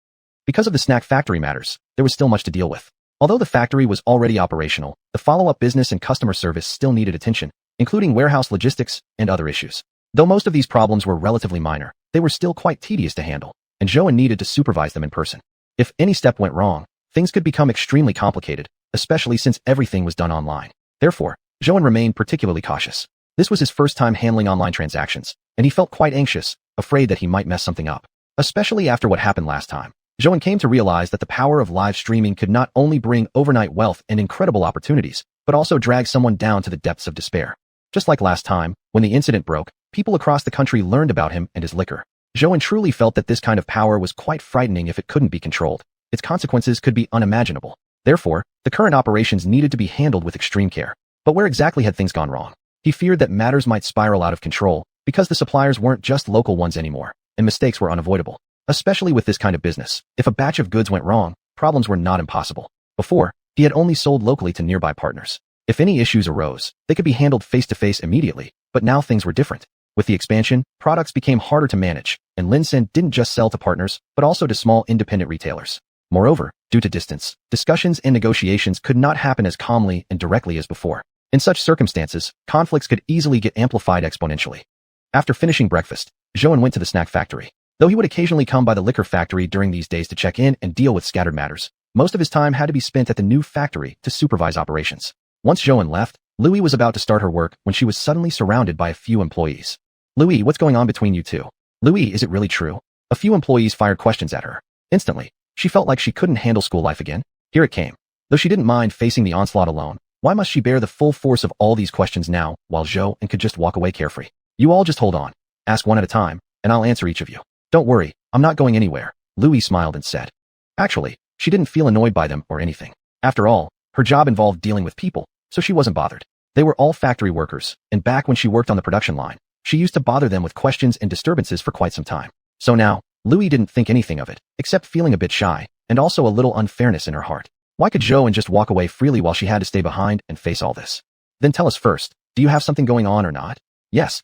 Because of the snack factory matters, there was still much to deal with. Although the factory was already operational, the follow-up business and customer service still needed attention, including warehouse logistics and other issues. Though most of these problems were relatively minor, they were still quite tedious to handle, and Zhou needed to supervise them in person. If any step went wrong, things could become extremely complicated, especially since everything was done online. Therefore, Zhou remained particularly cautious. This was his first time handling online transactions, and he felt quite anxious, afraid that he might mess something up. Especially after what happened last time, Zhou came to realize that the power of live streaming could not only bring overnight wealth and incredible opportunities, but also drag someone down to the depths of despair. Just like last time, when the incident broke, people across the country learned about him and his liquor. Zhou truly felt that this kind of power was quite frightening if it couldn't be controlled. Its consequences could be unimaginable. Therefore, the current operations needed to be handled with extreme care. But where exactly had things gone wrong? He feared that matters might spiral out of control, because the suppliers weren't just local ones anymore, and mistakes were unavoidable. Especially with this kind of business, if a batch of goods went wrong, problems were not impossible. Before, he had only sold locally to nearby partners. If any issues arose, they could be handled face-to-face immediately, but now things were different. With the expansion, products became harder to manage, and Linsen didn't just sell to partners, but also to small independent retailers. Moreover, due to distance, discussions and negotiations could not happen as calmly and directly as before. In such circumstances, conflicts could easily get amplified exponentially. After finishing breakfast, Zhou went to the snack factory. Though he would occasionally come by the liquor factory during these days to check in and deal with scattered matters, most of his time had to be spent at the new factory to supervise operations. Once Zhou left, Lu Yi was about to start her work when she was suddenly surrounded by a few employees. Lu Yi, what's going on between you two? Lu Yi, is it really true? A few employees fired questions at her. Instantly, she felt like she couldn't handle school life again. Here it came. Though she didn't mind facing the onslaught alone, why must she bear the full force of all these questions now, while Zhou could just walk away carefree? You all just hold on. Ask one at a time, and I'll answer each of you. Don't worry, I'm not going anywhere, Lu Yi smiled and said. Actually, she didn't feel annoyed by them or anything. After all, her job involved dealing with people, so she wasn't bothered. They were all factory workers, and back when she worked on the production line, she used to bother them with questions and disturbances for quite some time. So now, Lu Yi didn't think anything of it, except feeling a bit shy, and also a little unfairness in her heart. Why could Zhou just walk away freely while she had to stay behind and face all this? Then tell us first, do you have something going on or not? Yes,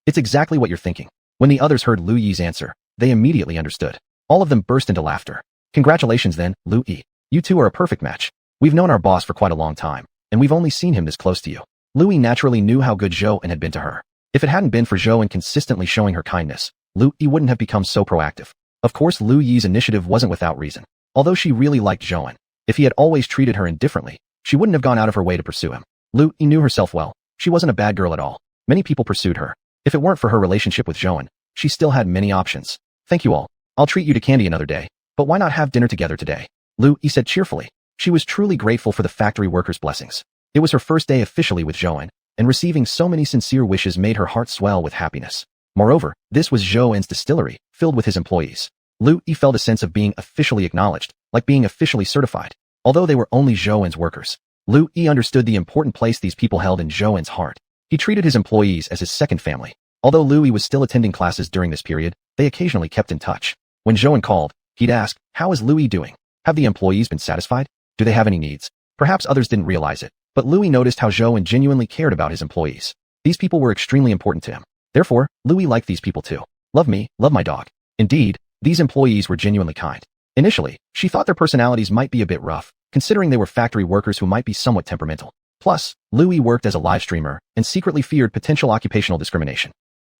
it's exactly what you're thinking. When the others heard Lu Yi's answer, they immediately understood. All of them burst into laughter. Congratulations then, Lu Yi. You two are a perfect match. We've known our boss for quite a long time, and we've only seen him this close to you. Lu Yi naturally knew how good Zhou had been to her. If it hadn't been for Zhou consistently showing her kindness, Lu Yi wouldn't have become so proactive. Of course, Lu Yi's initiative wasn't without reason. Although she really liked Zhou, if he had always treated her indifferently, she wouldn't have gone out of her way to pursue him. Lu Yi knew herself well. She wasn't a bad girl at all. Many people pursued her. If it weren't for her relationship with Zhou, she still had many options. Thank you all. I'll treat you to candy another day. But why not have dinner together today? Lu Yi said cheerfully. She was truly grateful for the factory workers' blessings. It was her first day officially with Zhou, and receiving so many sincere wishes made her heart swell with happiness. Moreover, this was Zhou's distillery, filled with his employees. Lu Yi felt a sense of being officially acknowledged, like being officially certified. Although they were only Zhou's workers, Lu Yi understood the important place these people held in Zhou's heart. He treated his employees as his second family. Although Lu Yi was still attending classes during this period, they occasionally kept in touch. When Zhou called, he'd ask, "How is Lu Yi doing? Have the employees been satisfied? Do they have any needs?" Perhaps others didn't realize it, but Lu Yi noticed how Zhou genuinely cared about his employees. These people were extremely important to him. Therefore, Lu Yi liked these people too. Love me, love my dog. Indeed, these employees were genuinely kind. Initially, she thought their personalities might be a bit rough, considering they were factory workers who might be somewhat temperamental. Plus, Lu Yi worked as a live streamer and secretly feared potential occupational discrimination.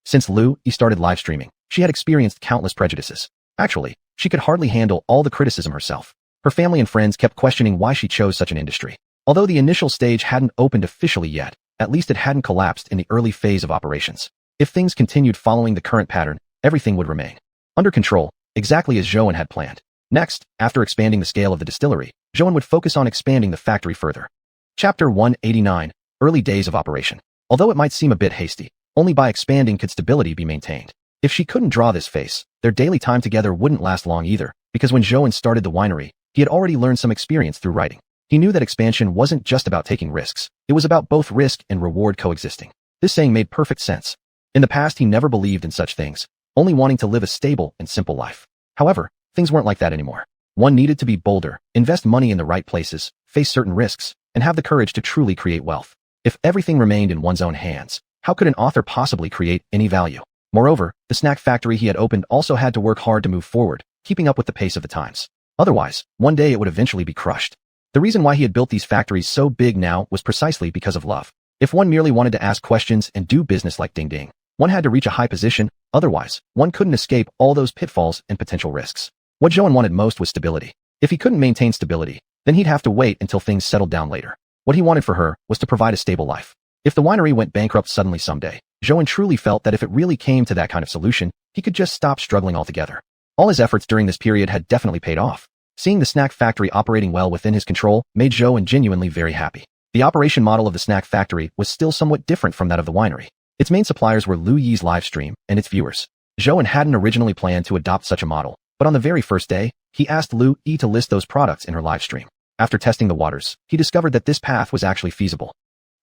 Since Lu Yi started live streaming, she had experienced countless prejudices. Actually, she could hardly handle all the criticism herself. Her family and friends kept questioning why she chose such an industry. Although the initial stage hadn't opened officially yet, at least it hadn't collapsed in the early phase of operations. If things continued following the current pattern, everything would remain under control, exactly as Zhou had planned. Next, after expanding the scale of the distillery, Zhou would focus on expanding the factory further. Chapter 189, Early Days of Operation. Although it might seem a bit hasty, only by expanding could stability be maintained. If she couldn't draw this face, their daily time together wouldn't last long either, because when Zhou started the winery, he had already learned some experience through writing. He knew that expansion wasn't just about taking risks, it was about both risk and reward coexisting. This saying made perfect sense. In the past, he never believed in such things, only wanting to live a stable and simple life. However, things weren't like that anymore. One needed to be bolder, invest money in the right places, face certain risks, and have the courage to truly create wealth. If everything remained in one's own hands, how could an author possibly create any value? Moreover, the snack factory he had opened also had to work hard to move forward, keeping up with the pace of the times. Otherwise, one day it would eventually be crushed. The reason why he had built these factories so big now was precisely because of love. If one merely wanted to ask questions and do business like ding ding, one had to reach a high position, otherwise, one couldn't escape all those pitfalls and potential risks. What Zhou wanted most was stability. If he couldn't maintain stability, then he'd have to wait until things settled down later. What he wanted for her was to provide a stable life. If the winery went bankrupt suddenly someday, Zhou truly felt that if it really came to that kind of solution, he could just stop struggling altogether. All his efforts during this period had definitely paid off. Seeing the snack factory operating well within his control made Zhou genuinely very happy. The operation model of the snack factory was still somewhat different from that of the winery. Its main suppliers were Lu Yi's live stream and its viewers. Zhou hadn't originally planned to adopt such a model, but on the very first day, he asked Lu Yi to list those products in her live stream. After testing the waters, he discovered that this path was actually feasible.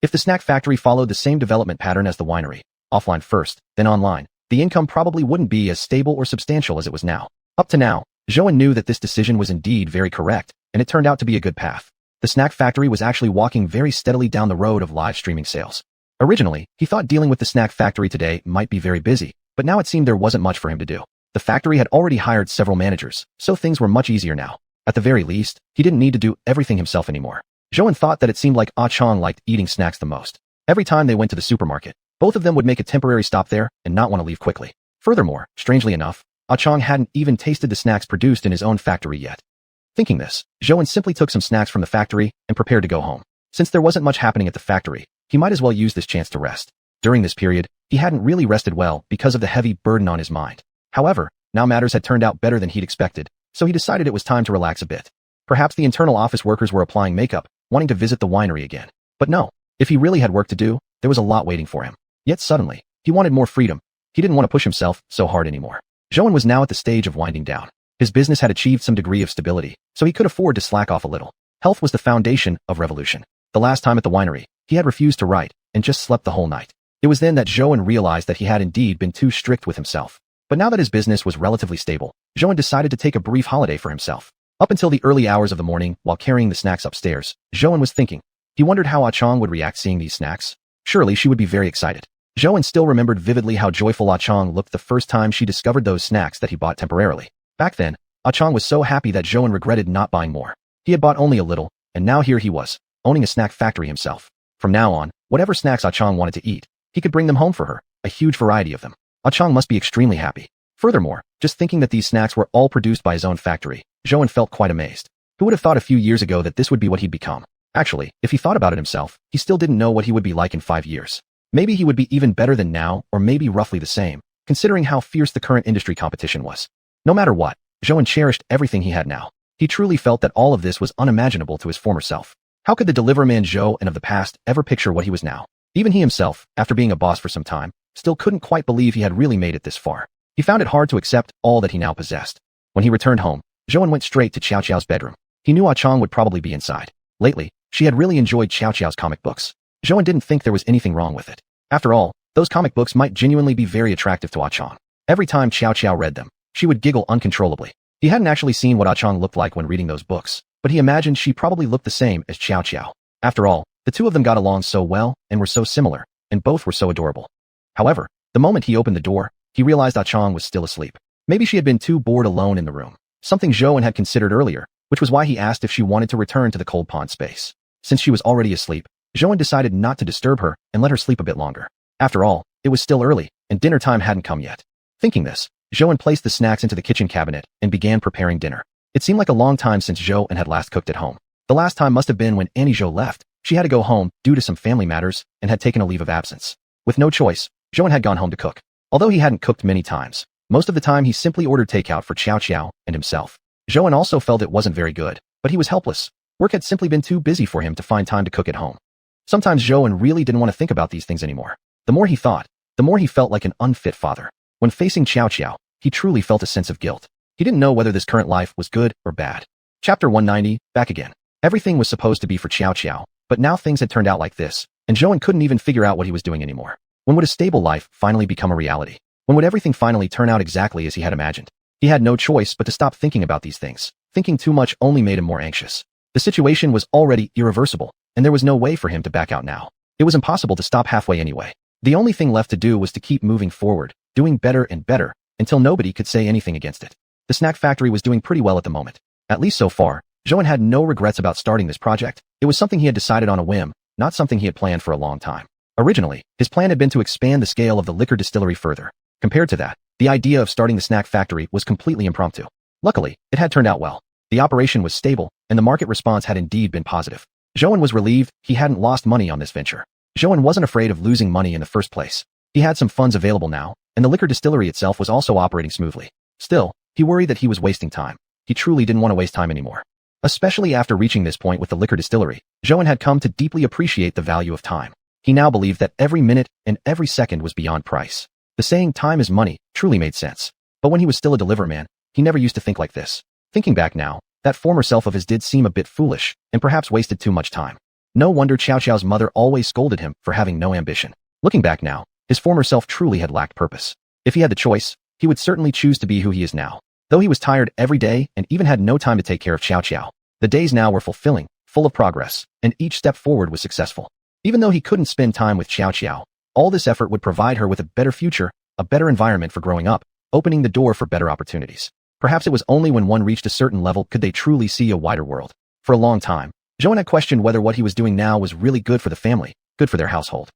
If the snack factory followed the same development pattern as the winery, offline first, then online, the income probably wouldn't be as stable or substantial as it was now. Up to now, Zhou knew that this decision was indeed very correct, and it turned out to be a good path. The snack factory was actually walking very steadily down the road of live streaming sales. Originally, he thought dealing with the snack factory today might be very busy, but now it seemed there wasn't much for him to do. The factory had already hired several managers, so things were much easier now. At the very least, he didn't need to do everything himself anymore. Zhou thought that it seemed like Ah Chong liked eating snacks the most. Every time they went to the supermarket, both of them would make a temporary stop there and not want to leave quickly. Furthermore, strangely enough, Ah Chong hadn't even tasted the snacks produced in his own factory yet. Thinking this, Zhou simply took some snacks from the factory and prepared to go home. Since there wasn't much happening at the factory, he might as well use this chance to rest. During this period, he hadn't really rested well because of the heavy burden on his mind. However, now matters had turned out better than he'd expected, so he decided it was time to relax a bit. Perhaps the internal office workers were applying makeup, wanting to visit the winery again. But no, if he really had work to do, there was a lot waiting for him. Yet suddenly, he wanted more freedom. He didn't want to push himself so hard anymore. Zhou was now at the stage of winding down. His business had achieved some degree of stability, so he could afford to slack off a little. Health was the foundation of revolution. The last time at the winery, he had refused to write and just slept the whole night. It was then that Zhou realized that he had indeed been too strict with himself. But now that his business was relatively stable, Zhou decided to take a brief holiday for himself. Up until the early hours of the morning, while carrying the snacks upstairs, Zhou was thinking. He wondered how Ah Chong would react seeing these snacks. Surely she would be very excited. Zhou still remembered vividly how joyful Ah Chong looked the first time she discovered those snacks that he bought temporarily. Back then, Ah Chong was so happy that Zhou regretted not buying more. He had bought only a little, and now here he was, owning a snack factory himself. From now on, whatever snacks Ah Chong wanted to eat, he could bring them home for her, a huge variety of them. Ah Chong must be extremely happy. Furthermore, just thinking that these snacks were all produced by his own factory, Zhou felt quite amazed. Who would have thought a few years ago that this would be what he'd become? Actually, if he thought about it himself, he still didn't know what he would be like in 5 years. Maybe he would be even better than now, or maybe roughly the same, considering how fierce the current industry competition was. No matter what, Zhou cherished everything he had now. He truly felt that all of this was unimaginable to his former self. How could the deliveryman Zhou and of the past ever picture what he was now? Even he himself, after being a boss for some time, still couldn't quite believe he had really made it this far. He found it hard to accept all that he now possessed. When he returned home, Zhou went straight to Xiao Xiao's bedroom. He knew Ah Chong would probably be inside. Lately, she had really enjoyed Xiao Xiao's comic books. Zhou didn't think there was anything wrong with it. After all, those comic books might genuinely be very attractive to Ah Chong. Every time Xiao Xiao read them, she would giggle uncontrollably. He hadn't actually seen what Ah Chong looked like when reading those books, but he imagined she probably looked the same as Xiao Xiao. After all, the two of them got along so well and were so similar, and both were so adorable. However, the moment he opened the door, he realized Ah Chong was still asleep. Maybe she had been too bored alone in the room, something Zhou had considered earlier, which was why he asked if she wanted to return to the cold pond space. Since she was already asleep, Zhou decided not to disturb her and let her sleep a bit longer. After all, it was still early, and dinner time hadn't come yet. Thinking this, Zhou placed the snacks into the kitchen cabinet and began preparing dinner. It seemed like a long time since Zhou had last cooked at home. The last time must have been when Annie Zhou left. She had to go home due to some family matters and had taken a leave of absence. With no choice, Zhou had gone home to cook. Although he hadn't cooked many times, most of the time he simply ordered takeout for Xiao Xiao and himself. Zhou also felt it wasn't very good, but he was helpless. Work had simply been too busy for him to find time to cook at home. Sometimes Zhou really didn't want to think about these things anymore. The more he thought, the more he felt like an unfit father. When facing Xiao Xiao, he truly felt a sense of guilt. He didn't know whether this current life was good or bad. Chapter 190, back again. Everything was supposed to be for Xiao Xiao, but now things had turned out like this, and Zhou couldn't even figure out what he was doing anymore. When would a stable life finally become a reality? When would everything finally turn out exactly as he had imagined? He had no choice but to stop thinking about these things. Thinking too much only made him more anxious. The situation was already irreversible, and there was no way for him to back out now. It was impossible to stop halfway anyway. The only thing left to do was to keep moving forward, doing better and better, until nobody could say anything against it. The snack factory was doing pretty well at the moment. At least so far, Zhou had no regrets about starting this project. It was something he had decided on a whim, not something he had planned for a long time. Originally, his plan had been to expand the scale of the liquor distillery further. Compared to that, the idea of starting the snack factory was completely impromptu. Luckily, it had turned out well. The operation was stable, and the market response had indeed been positive. Zhou was relieved he hadn't lost money on this venture. Zhou wasn't afraid of losing money in the first place. He had some funds available now, and the liquor distillery itself was also operating smoothly. Still, he worried that he was wasting time. He truly didn't want to waste time anymore. Especially after reaching this point with the liquor distillery, Zhou had come to deeply appreciate the value of time. He now believed that every minute and every second was beyond price. The saying time is money truly made sense. But when he was still a deliverman, he never used to think like this. Thinking back now, that former self of his did seem a bit foolish and perhaps wasted too much time. No wonder Xiao Xiao's mother always scolded him for having no ambition. Looking back now, his former self truly had lacked purpose. If he had the choice, he would certainly choose to be who he is now. Though he was tired every day and even had no time to take care of Xiao Xiao, the days now were fulfilling, full of progress, and each step forward was successful. Even though he couldn't spend time with Xiao Xiao, all this effort would provide her with a better future, a better environment for growing up, opening the door for better opportunities. Perhaps it was only when one reached a certain level could they truly see a wider world. For a long time, Zhou had questioned whether what he was doing now was really good for the family, good for their household.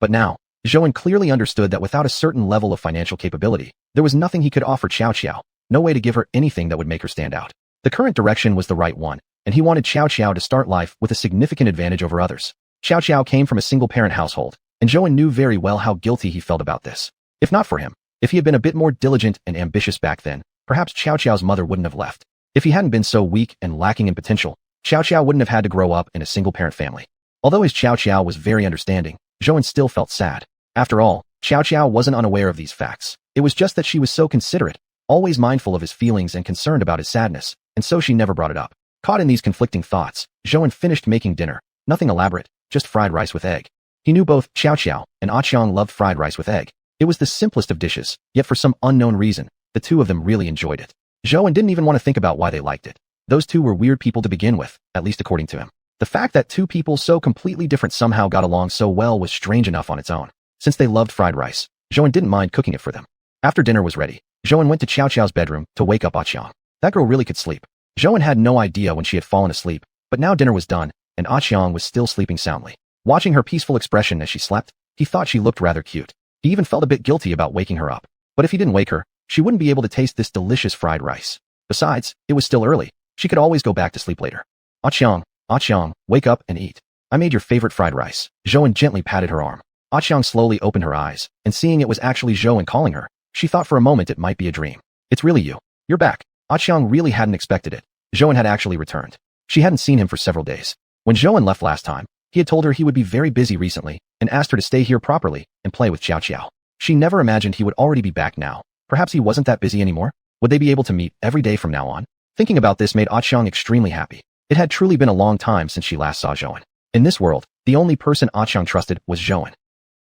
But now, Zhou clearly understood that without a certain level of financial capability, there was nothing he could offer Xiao Xiao, no way to give her anything that would make her stand out. The current direction was the right one, and he wanted Xiao Xiao to start life with a significant advantage over others. Xiao Xiao came from a single-parent household, and Zhou knew very well how guilty he felt about this. If not for him, if he had been a bit more diligent and ambitious back then, perhaps Xiao Xiao's mother wouldn't have left. If he hadn't been so weak and lacking in potential, Xiao Xiao wouldn't have had to grow up in a single-parent family. Although his Xiao Xiao was very understanding, Zhou still felt sad. After all, Xiao Xiao wasn't unaware of these facts. It was just that she was so considerate, always mindful of his feelings and concerned about his sadness, and so she never brought it up. Caught in these conflicting thoughts, Zhou finished making dinner. Nothing elaborate, just fried rice with egg. He knew both Xiao Xiao and Ah Chong loved fried rice with egg. It was the simplest of dishes, yet for some unknown reason, the two of them really enjoyed it. Zhou didn't even want to think about why they liked it. Those two were weird people to begin with, at least according to him. The fact that two people so completely different somehow got along so well was strange enough on its own. Since they loved fried rice, Zhou didn't mind cooking it for them. After dinner was ready, Zhou went to Xiao Xiao's bedroom to wake up Ah Chong. That girl really could sleep. Zhou had no idea when she had fallen asleep, but now dinner was done, and Ah Chong was still sleeping soundly. Watching her peaceful expression as she slept, he thought she looked rather cute. He even felt a bit guilty about waking her up. But if he didn't wake her, she wouldn't be able to taste this delicious fried rice. Besides, it was still early. She could always go back to sleep later. Ah Chong, wake up and eat. I made your favorite fried rice. Zhou gently patted her arm. Ah Chong slowly opened her eyes, and seeing it was actually Zhou calling her, she thought for a moment it might be a dream. It's really you. You're back. Ah Chong really hadn't expected it. Zhou had actually returned. She hadn't seen him for several days. When Zhou left last time, he had told her he would be very busy recently and asked her to stay here properly and play with Xiao. She never imagined he would already be back now. Perhaps he wasn't that busy anymore? Would they be able to meet every day from now on? Thinking about this made xiuxian extremely happy. It had truly been a long time since she last saw Zhou. In this world, the only person xiuxian trusted was Zhou.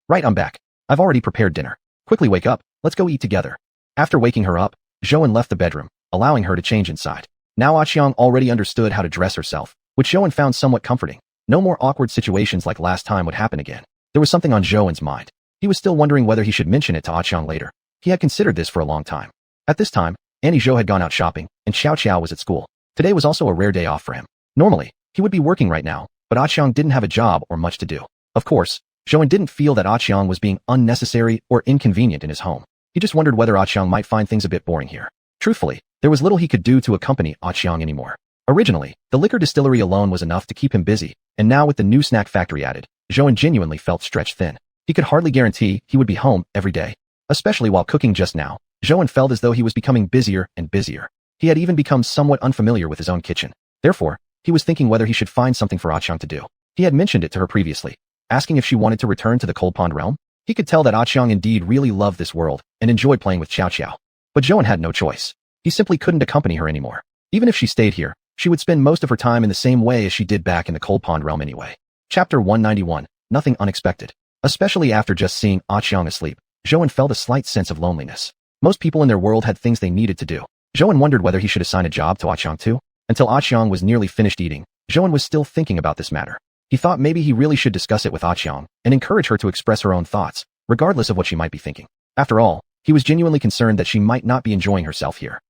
Right, I'm back. I've already prepared dinner. Quickly wake up, let's go eat together. After waking her up, Zhou left the bedroom, allowing her to change inside. Now xiuxian already understood how to dress herself, which Zhou found somewhat comforting. No more awkward situations like last time would happen again. There was something on Zhou's mind. He was still wondering whether he should mention it to xiuxian later. He had considered this for a long time. At this time, Annie Zhou had gone out shopping, and Xiao was at school. Today was also a rare day off for him. Normally, he would be working right now, but xiuxian didn't have a job or much to do. Of course, Zhou didn't feel that xiuxian was being unnecessary or inconvenient in his home. He just wondered whether xiuxian might find things a bit boring here. Truthfully, there was little he could do to accompany xiuxian anymore. Originally, the liquor distillery alone was enough to keep him busy, and now with the new snack factory added, Zhou genuinely felt stretched thin. He could hardly guarantee he would be home every day. Especially while cooking just now, Zhou felt as though he was becoming busier and busier. He had even become somewhat unfamiliar with his own kitchen. Therefore, he was thinking whether he should find something for xiuxian to do. He had mentioned it to her previously, asking if she wanted to return to the Cold Pond realm. He could tell that xiuxian indeed really loved this world and enjoyed playing with Xiao. But Zhou had no choice. He simply couldn't accompany her anymore. Even if she stayed here, she would spend most of her time in the same way as she did back in the Cold Pond realm anyway. Chapter 191, Nothing Unexpected. Especially after just seeing xiuxian asleep, Zhou felt a slight sense of loneliness. Most people in their world had things they needed to do. Zhou wondered whether he should assign a job to xiuxian too. Until xiuxian was nearly finished eating, Zhou was still thinking about this matter. He thought maybe he really should discuss it with xiuxian and encourage her to express her own thoughts, regardless of what she might be thinking. After all, he was genuinely concerned that she might not be enjoying herself here.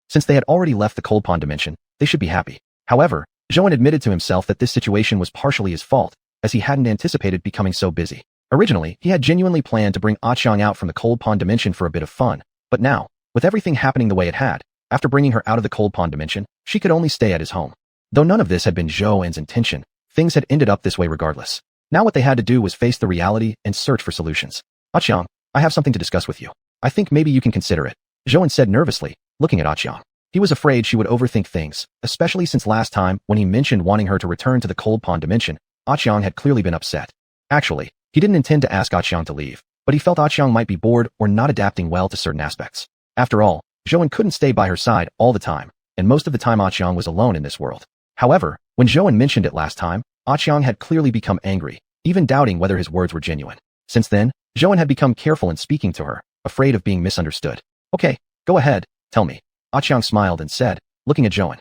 Since they had already left the Cold Pond dimension, they should be happy. However, Zhou admitted to himself that this situation was partially his fault, as he hadn't anticipated becoming so busy. Originally, he had genuinely planned to bring xiuxian out from the Cold Pond dimension for a bit of fun, but now, with everything happening the way it had, after bringing her out of the Cold Pond dimension, she could only stay at his home. Though none of this had been Zhou's intention, things had ended up this way regardless. Now what they had to do was face the reality and search for solutions. xiuxian, I have something to discuss with you. I think maybe you can consider it, Zhou said nervously, looking at xiuxian. He was afraid she would overthink things, especially since last time when he mentioned wanting her to return to the Cold Pond dimension, xiuxian had clearly been upset. Actually, he didn't intend to ask xiuxian to leave, but he felt xiuxian might be bored or not adapting well to certain aspects. After all, Zhou couldn't stay by her side all the time, and most of the time xiuxian was alone in this world. However, when Zhou mentioned it last time, xiuxian had clearly become angry, even doubting whether his words were genuine. Since then, Zhou had become careful in speaking to her, afraid of being misunderstood. Okay, go ahead, tell me. xiuxian smiled and said, looking at Zhou.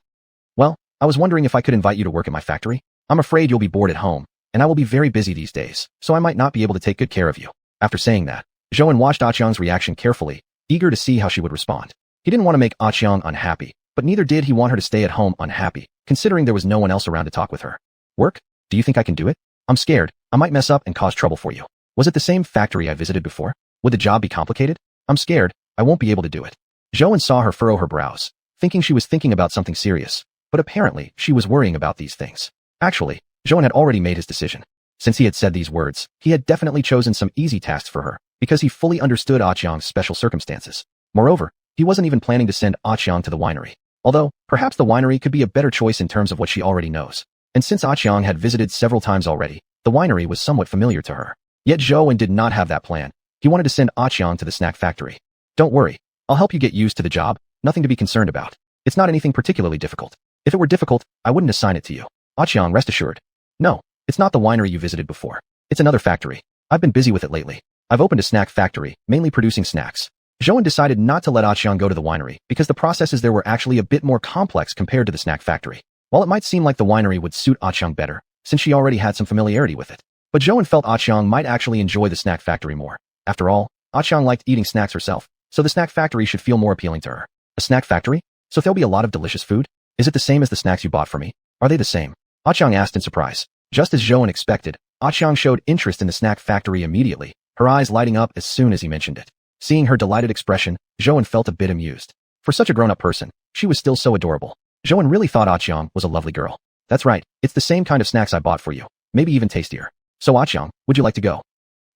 Well, I was wondering if I could invite you to work at my factory. I'm afraid you'll be bored at home, and I will be very busy these days, so I might not be able to take good care of you. After saying that, Zhou watched xiuxian's reaction carefully, eager to see how she would respond. He didn't want to make xiuxian unhappy, but neither did he want her to stay at home unhappy, considering there was no one else around to talk with her. Work? Do you think I can do it? I'm scared, I might mess up and cause trouble for you. Was it the same factory I visited before? Would the job be complicated? I'm scared, I won't be able to do it. Zhou saw her furrow her brows, thinking she was thinking about something serious, but apparently she was worrying about these things. Actually, Zhou had already made his decision. Since he had said these words, he had definitely chosen some easy tasks for her, because he fully understood xiuxian's special circumstances. Moreover, he wasn't even planning to send xiuxian to the winery. Although, perhaps the winery could be a better choice in terms of what she already knows. And since xiuxian had visited several times already, the winery was somewhat familiar to her. Yet Zhou did not have that plan. He wanted to send xiuxian to the snack factory. Don't worry, I'll help you get used to the job, nothing to be concerned about. It's not anything particularly difficult. If it were difficult, I wouldn't assign it to you. xiuxian, rest assured. No, it's not the winery you visited before. It's another factory. I've been busy with it lately. I've opened a snack factory, mainly producing snacks. Zhou decided not to let xiuxian go to the winery because the processes there were actually a bit more complex compared to the snack factory. While it might seem like the winery would suit xiuxian better, since she already had some familiarity with it. But Zhou felt xiuxian might actually enjoy the snack factory more. After all, xiuxian liked eating snacks herself, so the snack factory should feel more appealing to her. A snack factory? So there'll be a lot of delicious food? Is it the same as the snacks you bought for me? Are they the same? xiuxian asked in surprise. Just as Zhou expected, xiuxian showed interest in the snack factory immediately, her eyes lighting up as soon as he mentioned it. Seeing her delighted expression, Zhou felt a bit amused. For such a grown-up person, she was still so adorable. Zhou really thought xiuxian was a lovely girl. That's right, it's the same kind of snacks I bought for you, maybe even tastier. So xiuxian, would you like to go?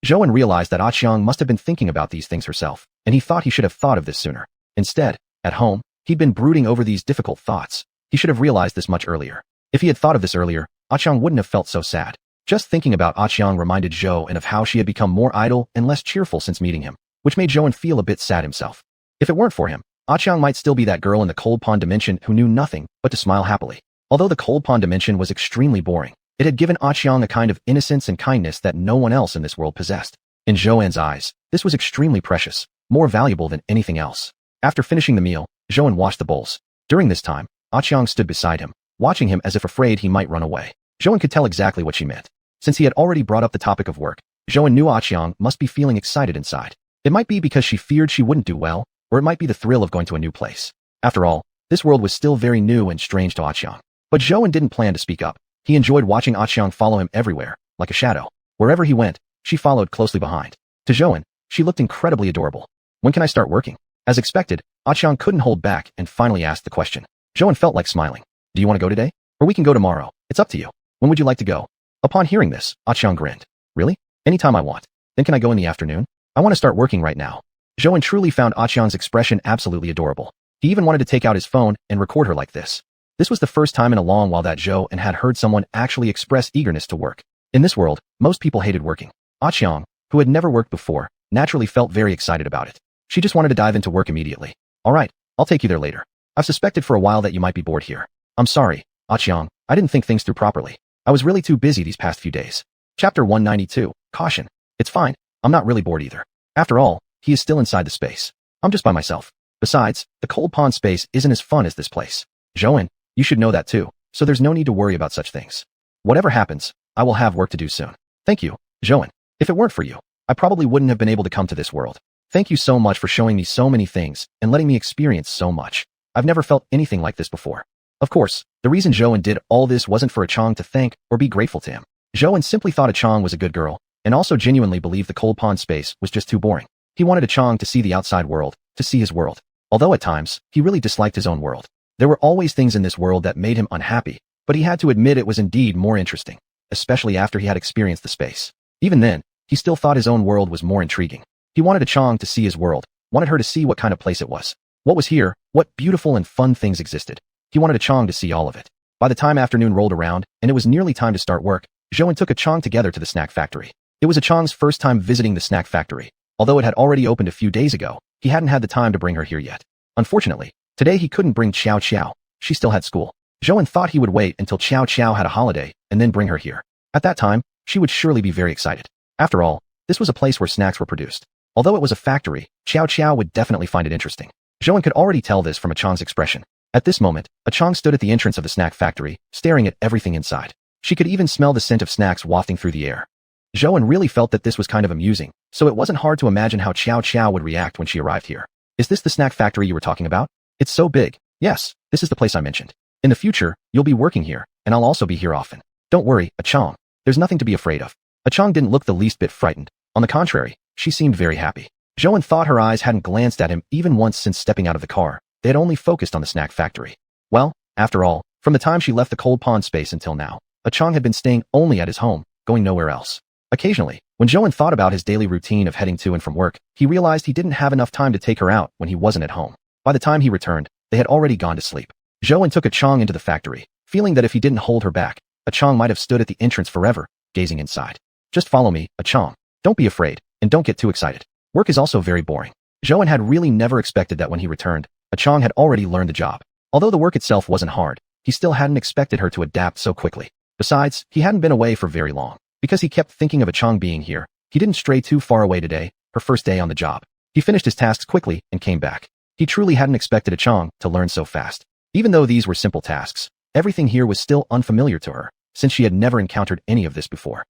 Zhou realized that xiuxian must have been thinking about these things herself, and he thought he should have thought of this sooner. Instead, at home, he'd been brooding over these difficult thoughts. He should have realized this much earlier. If he had thought of this earlier, Xiang wouldn't have felt so sad. Just thinking about Xiang reminded Zhou of how she had become more idle and less cheerful since meeting him, which made Zhou feel a bit sad himself. If it weren't for him, Xiang might still be that girl in the cold pond dimension who knew nothing but to smile happily. Although the cold pond dimension was extremely boring, it had given Xiang a kind of innocence and kindness that no one else in this world possessed. In Zhou's eyes, this was extremely precious, more valuable than anything else. After finishing the meal, Zhou washed the bowls. During this time, Xiang stood beside him, watching him as if afraid he might run away. Zhou could tell exactly what she meant. Since he had already brought up the topic of work, Zhou knew Xiang must be feeling excited inside. It might be because she feared she wouldn't do well, or it might be the thrill of going to a new place. After all, this world was still very new and strange to Xiang. But Zhou didn't plan to speak up. He enjoyed watching Xiang follow him everywhere, like a shadow. Wherever he went, she followed closely behind. To Zhou, she looked incredibly adorable. When can I start working? As expected, Xiang couldn't hold back and finally asked the question. Zhou felt like smiling. Do you want to go today? Or we can go tomorrow. It's up to you. When would you like to go? Upon hearing this, Xiang grinned. Really? Anytime I want. Then can I go in the afternoon? I want to start working right now. Zhou truly found Xiang's expression absolutely adorable. He even wanted to take out his phone and record her like this. This was the first time in a long while that Zhou had heard someone actually express eagerness to work. In this world, most people hated working. Xiang, who had never worked before, naturally felt very excited about it. She just wanted to dive into work immediately. All right, I'll take you there later. I've suspected for a while that you might be bored here. I'm sorry, Xiang, I didn't think things through properly. I was really too busy these past few days. Chapter 192, Caution. It's fine, I'm not really bored either. After all, he is still inside the space. I'm just by myself. Besides, the cold pond space isn't as fun as this place. Zhou, you should know that too, so there's no need to worry about such things. Whatever happens, I will have work to do soon. Thank you, Zhou. If it weren't for you, I probably wouldn't have been able to come to this world. Thank you so much for showing me so many things and letting me experience so much. I've never felt anything like this before. Of course, the reason Zhou to all this wasn't for Xiang to thank or be grateful to him. Zhou simply thought Xiang was a good girl, and also genuinely believed the cold pond space was just too boring. He wanted Xiang to see the outside world, to see his world. Although at times, he really disliked his own world. There were always things in this world that made him unhappy, but he had to admit it was indeed more interesting, especially after he had experienced the space. Even then, he still thought his own world was more intriguing. He wanted Xiang to see his world, wanted her to see what kind of place it was. What was here, what beautiful and fun things existed. He wanted Xiang to see all of it. By the time afternoon rolled around, and it was nearly time to start work, Zhou took Xiang together to the snack factory. It was Xiang's first time visiting the snack factory. Although it had already opened a few days ago, he hadn't had the time to bring her here yet. Unfortunately, today he couldn't bring Xiao. She still had school. Zhou thought he would wait until Xiao had a holiday and then bring her here. At that time, she would surely be very excited. After all, this was a place where snacks were produced. Although it was a factory, Xiao would definitely find it interesting. Zhou could already tell this from Xiang's expression. At this moment, Xiang stood at the entrance of the snack factory, staring at everything inside. She could even smell the scent of snacks wafting through the air. Zhou really felt that this was kind of amusing, so it wasn't hard to imagine how Xiao would react when she arrived here. Is this the snack factory you were talking about? It's so big. Yes, this is the place I mentioned. In the future, you'll be working here, and I'll also be here often. Don't worry, Xiang. There's nothing to be afraid of. Xiang didn't look the least bit frightened. On the contrary, she seemed very happy. Zhou thought her eyes hadn't glanced at him even once since stepping out of the car. They had only focused on the snack factory. Well, after all, from the time she left the cold pond space until now, Xiang had been staying only at his home, going nowhere else. Occasionally, when Zhou thought about his daily routine of heading to and from work, he realized he didn't have enough time to take her out when he wasn't at home. By the time he returned, they had already gone to sleep. Zhou took Xiang into the factory, feeling that if he didn't hold her back, Xiang might have stood at the entrance forever, gazing inside. Just follow me, Xiang. Don't be afraid, and don't get too excited. Work is also very boring. Zhou had really never expected that when he returned, Xiang had already learned the job. Although the work itself wasn't hard, he still hadn't expected her to adapt so quickly. Besides, he hadn't been away for very long. Because he kept thinking of Xiang being here, he didn't stray too far away today, her first day on the job. He finished his tasks quickly and came back. He truly hadn't expected Xiang to learn so fast. Even though these were simple tasks, everything here was still unfamiliar to her, since she had never encountered any of this before.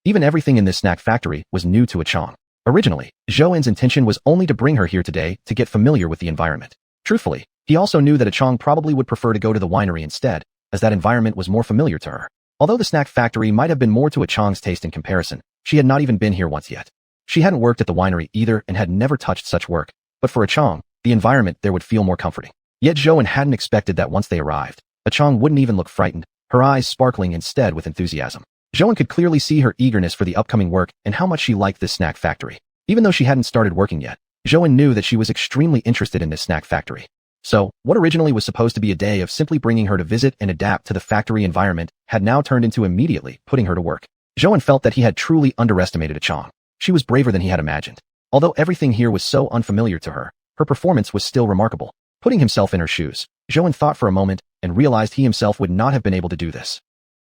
Even everything in this snack factory was new to Xiang. Originally, Zhou's intention was only to bring her here today to get familiar with the environment. Truthfully, he also knew that Xiang probably would prefer to go to the winery instead, as that environment was more familiar to her. Although the snack factory might have been more to Xiang's taste in comparison, she had not even been here once yet. She hadn't worked at the winery either and had never touched such work, but for Xiang, the environment there would feel more comforting. Yet Zhou hadn't expected that once they arrived, Xiang wouldn't even look frightened, her eyes sparkling instead with enthusiasm. Zhou could clearly see her eagerness for the upcoming work and how much she liked this snack factory. Even though she hadn't started working yet, Zhou knew that she was extremely interested in this snack factory. So, what originally was supposed to be a day of simply bringing her to visit and adapt to the factory environment had now turned into immediately putting her to work. Zhou felt that he had truly underestimated Chang. She was braver than he had imagined. Although everything here was so unfamiliar to her, her performance was still remarkable. Putting himself in her shoes, Zhou thought for a moment and realized he himself would not have been able to do this.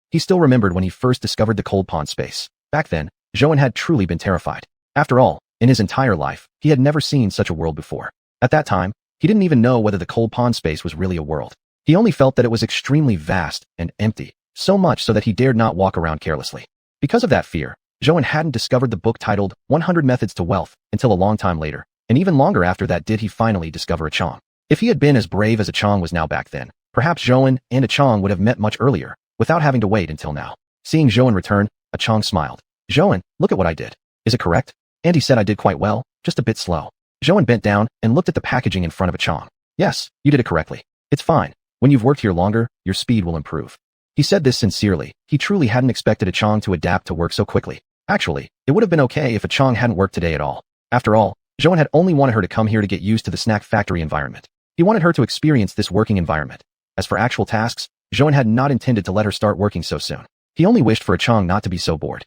He still remembered when he first discovered the cold pond space. Back then, Zhou had truly been terrified. After all, in his entire life, he had never seen such a world before. At that time, he didn't even know whether the cold pond space was really a world. He only felt that it was extremely vast and empty, so much so that he dared not walk around carelessly. Because of that fear, Zhou hadn't discovered the book titled 100 Methods to Wealth until a long time later, and even longer after that did he finally discover a Chang. If he had been as brave as a Chang was now back then, perhaps Zhou and a Chang would have met much earlier, without having to wait until now. Seeing Zhou return, a Chang smiled. Zhou, look at what I did. Is it correct? And he said I did quite well, just a bit slow. Zhou bent down and looked at the packaging in front of a Chang. Yes, you did it correctly. It's fine. When you've worked here longer, your speed will improve. He said this sincerely. He truly hadn't expected a Chang to adapt to work so quickly. Actually, it would have been okay if a Chang hadn't worked today at all. After all, Zhou had only wanted her to come here to get used to the snack factory environment. He wanted her to experience this working environment. As for actual tasks, Zhou had not intended to let her start working so soon. He only wished for a Chang not to be so bored.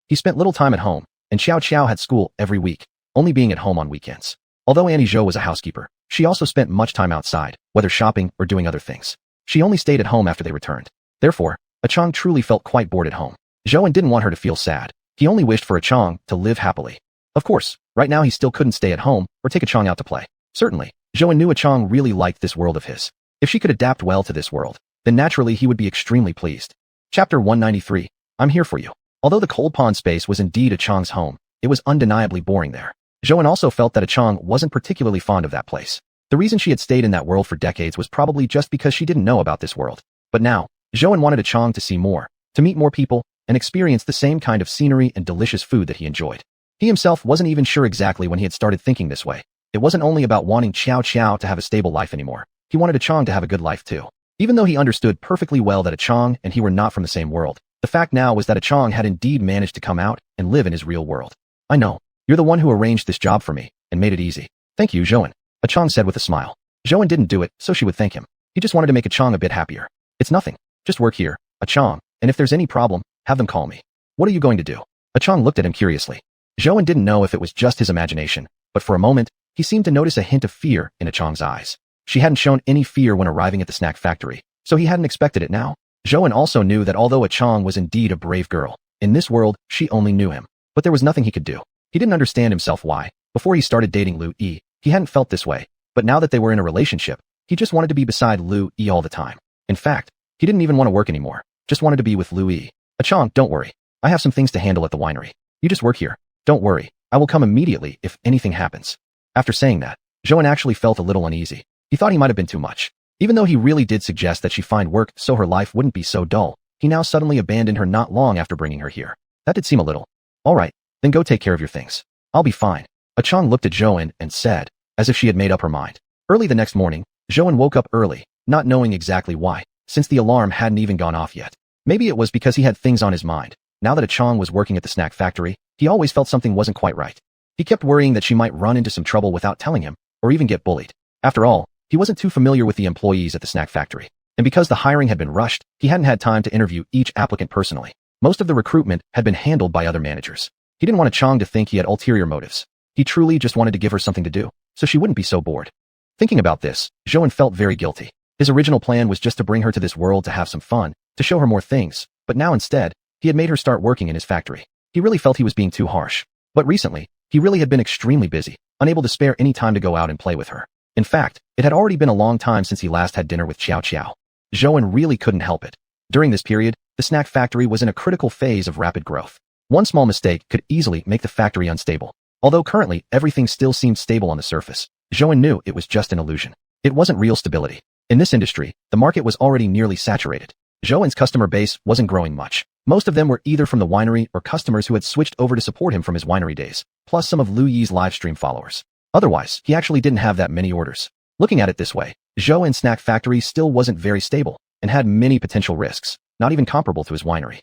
He spent little time at home, and Xiao had school every week, only being at home on weekends. Although Annie Zhou was a housekeeper, she also spent much time outside, whether shopping or doing other things. She only stayed at home after they returned. Therefore, a Chang truly felt quite bored at home. Zhou didn't want her to feel sad. He only wished for a Chang to live happily. Of course, right now he still couldn't stay at home or take a Chang out to play. Certainly, Zhou knew a Chang really liked this world of his. If she could adapt well to this world, then naturally he would be extremely pleased. Chapter 193. I'm here for you. Although the cold pond space was indeed a Chang's home, it was undeniably boring there. Zhou also felt that a Chang wasn't particularly fond of that place. The reason she had stayed in that world for decades was probably just because she didn't know about this world. But now, Zhou wanted a Chang to see more, to meet more people, and experience the same kind of scenery and delicious food that he enjoyed. He himself wasn't even sure exactly when he had started thinking this way. It wasn't only about wanting Xiao to have a stable life anymore. He wanted a Chang to have a good life too. Even though he understood perfectly well that a Chang and he were not from the same world, the fact now was that a Chang had indeed managed to come out and live in his real world. I know. You're the one who arranged this job for me and made it easy. Thank you, Zhou. A Chang said with a smile. Zhou didn't do it, so she would thank him. He just wanted to make a Chang a bit happier. It's nothing. Just work here, a Chang, and if there's any problem, have them call me. What are you going to do? A Chang looked at him curiously. Zhou didn't know if it was just his imagination, but for a moment, he seemed to notice a hint of fear in a Chang's eyes. She hadn't shown any fear when arriving at the snack factory, so he hadn't expected it now. Zhou also knew that although a Chang was indeed a brave girl, in this world, she only knew him. But there was nothing he could do. He didn't understand himself why. Before he started dating Lu Yi, he hadn't felt this way. But now that they were in a relationship, he just wanted to be beside Lu Yi all the time. In fact, he didn't even want to work anymore. Just wanted to be with Lu Yi. A Chang, don't worry. I have some things to handle at the winery. You just work here. Don't worry. I will come immediately if anything happens. After saying that, Zhou actually felt a little uneasy. He thought he might have been too much. Even though he really did suggest that she find work so her life wouldn't be so dull, he now suddenly abandoned her not long after bringing her here. That did seem a little. All right, then go take care of your things. I'll be fine. A Chang looked at Zhou and said, as if she had made up her mind. Early the next morning, Zhou woke up early, not knowing exactly why, since the alarm hadn't even gone off yet. Maybe it was because he had things on his mind. Now that a Chang was working at the snack factory, he always felt something wasn't quite right. He kept worrying that she might run into some trouble without telling him, or even get bullied. After all, he wasn't too familiar with the employees at the snack factory. And because the hiring had been rushed, he hadn't had time to interview each applicant personally. Most of the recruitment had been handled by other managers. He didn't want a Chang to think he had ulterior motives. He truly just wanted to give her something to do, so she wouldn't be so bored. Thinking about this, Zhou felt very guilty. His original plan was just to bring her to this world to have some fun, to show her more things, but now instead, he had made her start working in his factory. He really felt he was being too harsh. But recently, he really had been extremely busy, unable to spare any time to go out and play with her. In fact, it had already been a long time since he last had dinner with Xiao. Zhou really couldn't help it. During this period, the snack factory was in a critical phase of rapid growth. One small mistake could easily make the factory unstable. Although currently everything still seemed stable on the surface, Zhou knew it was just an illusion. It wasn't real stability. In this industry, the market was already nearly saturated. Zhou's customer base wasn't growing much. Most of them were either from the winery or customers who had switched over to support him from his winery days, plus some of Lu Yi's livestream followers. Otherwise, he actually didn't have that many orders. Looking at it this way, Zhou's snack factory still wasn't very stable and had many potential risks, not even comparable to his winery.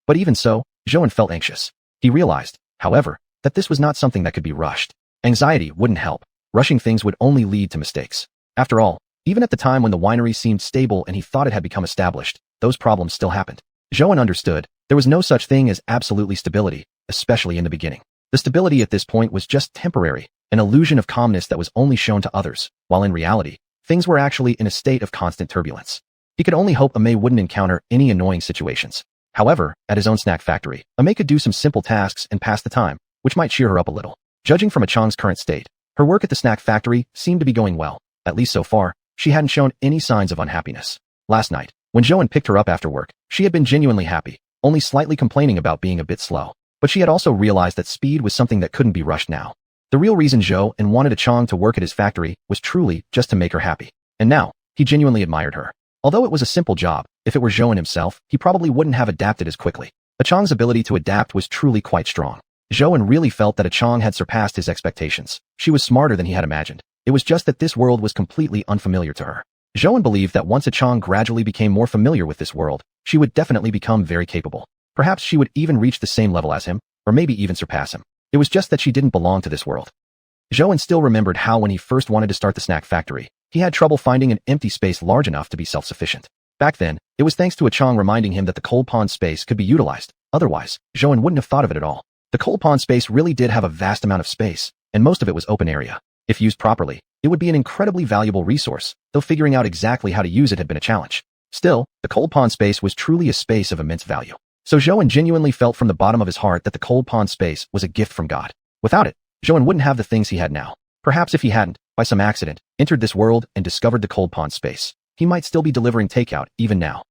But even so, Zhou felt anxious. He realized, however, that this was not something that could be rushed. Anxiety wouldn't help. Rushing things would only lead to mistakes. After all, Even at the time when the winery seemed stable and he thought it had become established, those problems still happened. Zhou understood there was no such thing as absolutely stability, especially in the beginning. The stability at this point was just temporary, an illusion of calmness that was only shown to others, while in reality, things were actually in a state of constant turbulence. He could only hope Amei wouldn't encounter any annoying situations. However, at his own snack factory, Amei could do some simple tasks and pass the time, which might cheer her up a little. Judging from Chang's current state, her work at the snack factory seemed to be going well. At least so far, she hadn't shown any signs of unhappiness. Last night, when Zhou picked her up after work, she had been genuinely happy, only slightly complaining about being a bit slow. But she had also realized that speed was something that couldn't be rushed now. The real reason Zhou wanted Chang to work at his factory was truly just to make her happy. And now, he genuinely admired her. Although it was a simple job, if it were Zhou himself, he probably wouldn't have adapted as quickly. Chang's ability to adapt was truly quite strong. Zhou really felt that Chang had surpassed his expectations. She was smarter than he had imagined. It was just that this world was completely unfamiliar to her. Zhou believed that once Chang gradually became more familiar with this world, she would definitely become very capable. Perhaps she would even reach the same level as him, or maybe even surpass him. It was just that she didn't belong to this world. Zhou still remembered how when he first wanted to start the snack factory, he had trouble finding an empty space large enough to be self-sufficient. Back then, it was thanks to Chang reminding him that the cold pond space could be utilized. Otherwise, Zhou wouldn't have thought of it at all. The cold pond space really did have a vast amount of space, and most of it was open area. If used properly, it would be an incredibly valuable resource, though figuring out exactly how to use it had been a challenge. Still, the cold pond space was truly a space of immense value. So Zhou genuinely felt from the bottom of his heart that the cold pond space was a gift from God. Without it, Zhou wouldn't have the things he had now. Perhaps if he hadn't, by some accident, entered this world and discovered the cold pond space, he might still be delivering takeout even now.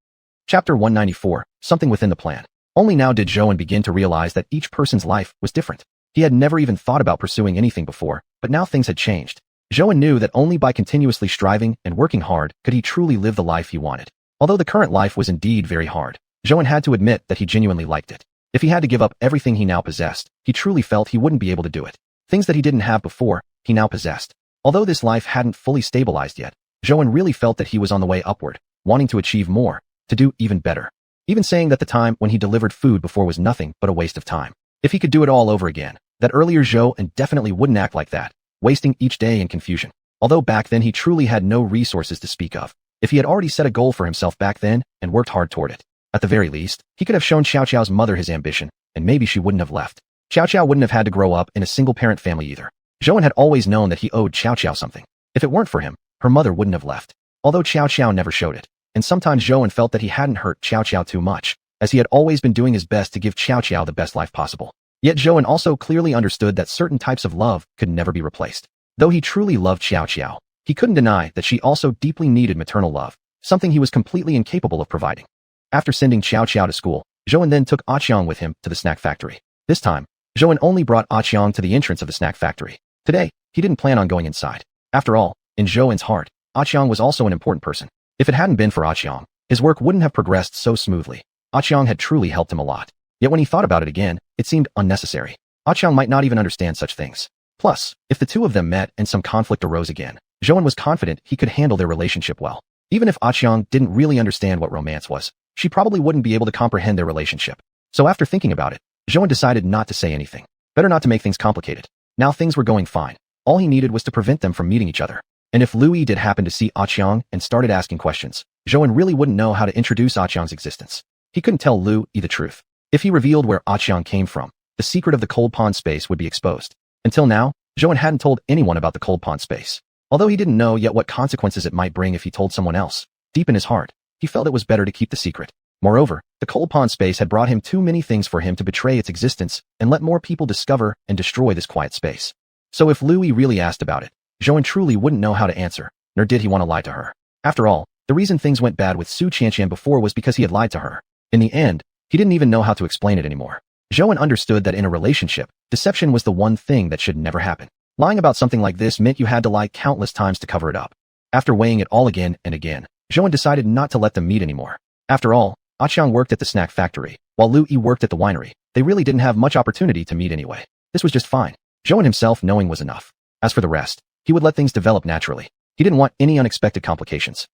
Chapter 194, Something Within the Plan. Only now did Zhou begin to realize that each person's life was different. He had never even thought about pursuing anything before, but now things had changed. Zhou knew that only by continuously striving and working hard could he truly live the life he wanted. Although the current life was indeed very hard, Zhou had to admit that he genuinely liked it. If he had to give up everything he now possessed, he truly felt he wouldn't be able to do it. Things that he didn't have before, he now possessed. Although this life hadn't fully stabilized yet, Zhou really felt that he was on the way upward, wanting to achieve more, to do even better. Even saying that the time when he delivered food before was nothing but a waste of time. If he could do it all over again, that earlier Zhou definitely wouldn't act like that, wasting each day in confusion. Although back then he truly had no resources to speak of. If he had already set a goal for himself back then and worked hard toward it, at the very least, he could have shown Xiaoxiao's mother his ambition, and maybe she wouldn't have left. Xiaoxiao wouldn't have had to grow up in a single-parent family either. Zhou had always known that he owed Xiaoxiao something. If it weren't for him, her mother wouldn't have left. Although Xiaoxiao never showed it, and sometimes Zhou felt that he hadn't hurt Xiaoxiao too much, as he had always been doing his best to give Xiaoxiao the best life possible. Yet Zhou also clearly understood that certain types of love could never be replaced. Though he truly loved Xiaoxiao, he couldn't deny that she also deeply needed maternal love, something he was completely incapable of providing. After sending Xiaoxiao to school, Zhou then took Xiang with him to the snack factory. This time, Zhou only brought Xiang to the entrance of the snack factory. Today, he didn't plan on going inside. After all, in Zhou's heart, Xiang was also an important person. If it hadn't been for Xiang, his work wouldn't have progressed so smoothly. Xiang had truly helped him a lot. Yet when he thought about it again, it seemed unnecessary. Xiang might not even understand such things. Plus, if the two of them met and some conflict arose again, Zhou was confident he could handle their relationship well. Even if Xiang didn't really understand what romance was, she probably wouldn't be able to comprehend their relationship. So after thinking about it, Zhou decided not to say anything. Better not to make things complicated. Now things were going fine. All he needed was to prevent them from meeting each other. And if Louis did happen to see Xiang and started asking questions, Zhou really wouldn't know how to introduce Xiang's existence. He couldn't tell Louis the truth. If he revealed where Xiang came from, the secret of the cold pond space would be exposed. Until now, Zhou hadn't told anyone about the cold pond space. Although he didn't know yet what consequences it might bring if he told someone else, deep in his heart, he felt it was better to keep the secret. Moreover, the cold pond space had brought him too many things for him to betray its existence and let more people discover and destroy this quiet space. So if Louis really asked about it, Zhou truly wouldn't know how to answer, nor did he want to lie to her. After all, the reason things went bad with xiuxian before was because he had lied to her. In the end, he didn't even know how to explain it anymore. Zhou understood that in a relationship, deception was the one thing that should never happen. Lying about something like this meant you had to lie countless times to cover it up. After weighing it all again and again, Zhou decided not to let them meet anymore. After all, Xiang worked at the snack factory, while Louis worked at the winery. They really didn't have much opportunity to meet anyway. This was just fine. Zhou himself knowing was enough. As for the rest, he would let things develop naturally. He didn't want any unexpected complications.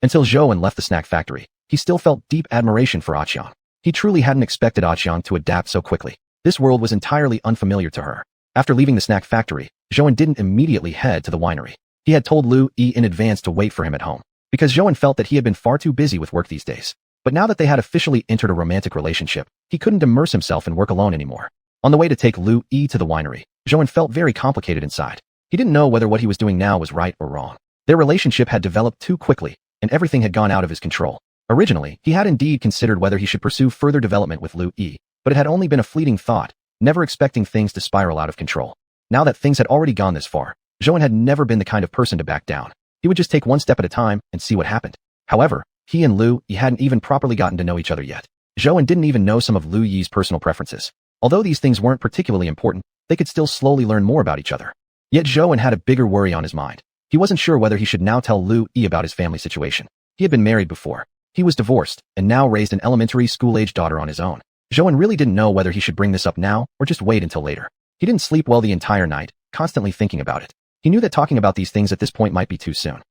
Until Zhou left the snack factory, he still felt deep admiration for Xiang. He truly hadn't expected Xiang to adapt so quickly. This world was entirely unfamiliar to her. After leaving the snack factory, Zhou didn't immediately head to the winery. He had told Lu Yi in advance to wait for him at home, because Zhou felt that he had been far too busy with work these days. But now that they had officially entered a romantic relationship, he couldn't immerse himself in work alone anymore. On the way to take Lu Yi to the winery, Zhou felt very complicated inside. He didn't know whether what he was doing now was right or wrong. Their relationship had developed too quickly, and everything had gone out of his control. Originally, he had indeed considered whether he should pursue further development with Lu Yi, but it had only been a fleeting thought, never expecting things to spiral out of control. Now that things had already gone this far, Zhou had never been the kind of person to back down. He would just take one step at a time and see what happened. However, he and Lu Yi hadn't even properly gotten to know each other yet. Zhou didn't even know some of Lu Yi's personal preferences. Although these things weren't particularly important, they could still slowly learn more about each other. Yet Zhou had a bigger worry on his mind. He wasn't sure whether he should now tell Lu Yi about his family situation. He had been married before. He was divorced, and now raised an elementary school-age daughter on his own. Zhou really didn't know whether he should bring this up now or just wait until later. He didn't sleep well the entire night, constantly thinking about it. He knew that talking about these things at this point might be too soon.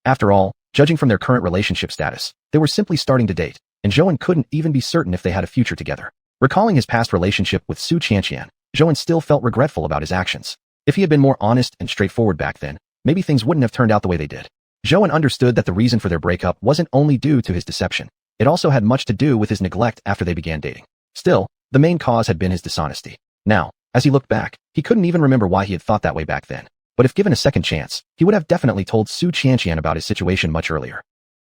After all, judging from their current relationship status, they were simply starting to date, and Zhou couldn't even be certain if they had a future together. Recalling his past relationship with xiuxian, Zhou still felt regretful about his actions. If he had been more honest and straightforward back then, maybe things wouldn't have turned out the way they did. Zhou understood that the reason for their breakup wasn't only due to his deception. It also had much to do with his neglect after they began dating. Still, the main cause had been his dishonesty. Now, as he looked back, he couldn't even remember why he had thought that way back then. But if given a second chance, he would have definitely told xiuxian about his situation much earlier.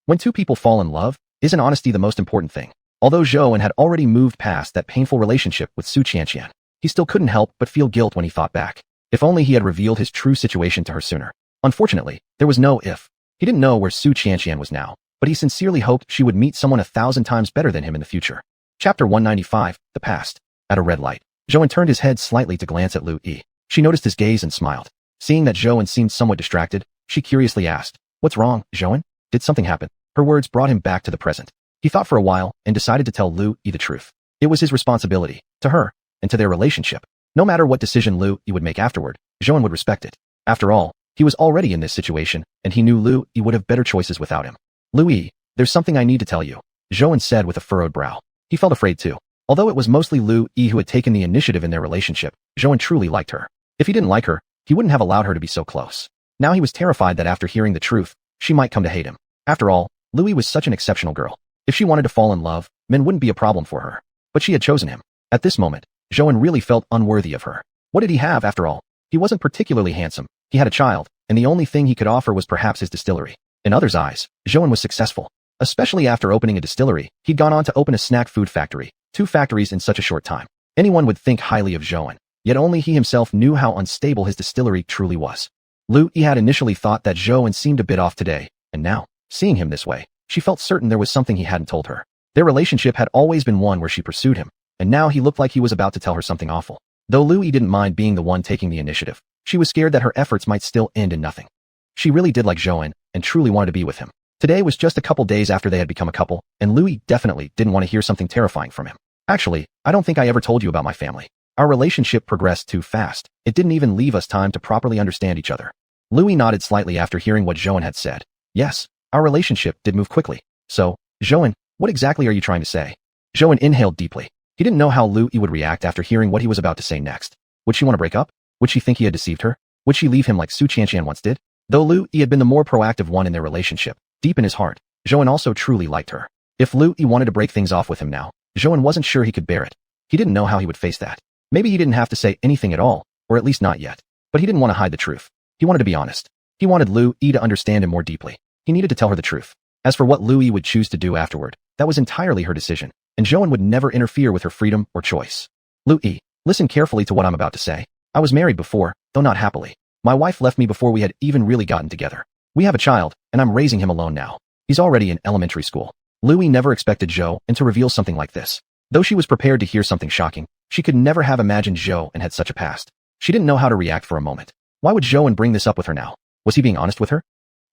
When two people fall in love, isn't honesty the most important thing? Although Zhou had already moved past that painful relationship with xiuxian, he still couldn't help but feel guilt when he thought back. If only he had revealed his true situation to her sooner. Unfortunately, there was no if. He didn't know where xiuxian was now, but he sincerely hoped she would meet someone 1,000 times better than him in the future. Chapter 195, The Past. At a red light, Zhou turned his head slightly to glance at Lu Yi. She noticed his gaze and smiled. Seeing that Zhou seemed somewhat distracted, she curiously asked, "What's wrong, Zhou? Did something happen?" Her words brought him back to the present. He thought for a while and decided to tell Lu Yi the truth. It was his responsibility, to her, and to their relationship. No matter what decision Lu Yi would make afterward, Zhou would respect it. After all, he was already in this situation, and he knew Lu Yi would have better choices without him. "Lu Yi, there's something I need to tell you," Zhou said with a furrowed brow. He felt afraid too. Although it was mostly Lu Yi who had taken the initiative in their relationship, Zhou truly liked her. If he didn't like her, he wouldn't have allowed her to be so close. Now he was terrified that after hearing the truth, she might come to hate him. After all, Lu Yi was such an exceptional girl. If she wanted to fall in love, men wouldn't be a problem for her. But she had chosen him. At this moment, Zhou really felt unworthy of her. What did he have after all? He wasn't particularly handsome. He had a child, and the only thing he could offer was perhaps his distillery. In others' eyes, Zhou was successful. Especially after opening a distillery, he'd gone on to open a snack food factory. 2 factories in such a short time. Anyone would think highly of Zhou, yet only he himself knew how unstable his distillery truly was. Lu Yi had initially thought that Zhou seemed a bit off today, and now, seeing him this way, she felt certain there was something he hadn't told her. Their relationship had always been one where she pursued him, and now he looked like he was about to tell her something awful. Though Lu Yi didn't mind being the one taking the initiative, she was scared that her efforts might still end in nothing. She really did like Zhou and truly wanted to be with him. Today was just a couple days after they had become a couple, and Lu Yi definitely didn't want to hear something terrifying from him. "Actually, I don't think I ever told you about my family. Our relationship progressed too fast. It didn't even leave us time to properly understand each other." Lu Yi nodded slightly after hearing what Zhou had said. "Yes, our relationship did move quickly. So, Zhou, what exactly are you trying to say?" Zhou inhaled deeply. He didn't know how Lu Yi would react after hearing what he was about to say next. Would she want to break up? Would she think he had deceived her? Would she leave him like xiuxian once did? Though Lu Yi had been the more proactive one in their relationship, deep in his heart, Zhou also truly liked her. If Lu Yi wanted to break things off with him now, Zhou wasn't sure he could bear it. He didn't know how he would face that. Maybe he didn't have to say anything at all, or at least not yet. But he didn't want to hide the truth. He wanted to be honest. He wanted Lu Yi to understand him more deeply. He needed to tell her the truth. As for what Lu Yi would choose to do afterward, that was entirely her decision, and Zhou would never interfere with her freedom or choice. "Lu Yi, listen carefully to what I'm about to say. I was married before, though not happily. My wife left me before we had even really gotten together. We have a child, and I'm raising him alone now. He's already in elementary school." Lu Yi never expected Zhou to reveal something like this. Though she was prepared to hear something shocking, she could never have imagined Zhou had such a past. She didn't know how to react for a moment. Why would Zhou bring this up with her now? Was he being honest with her?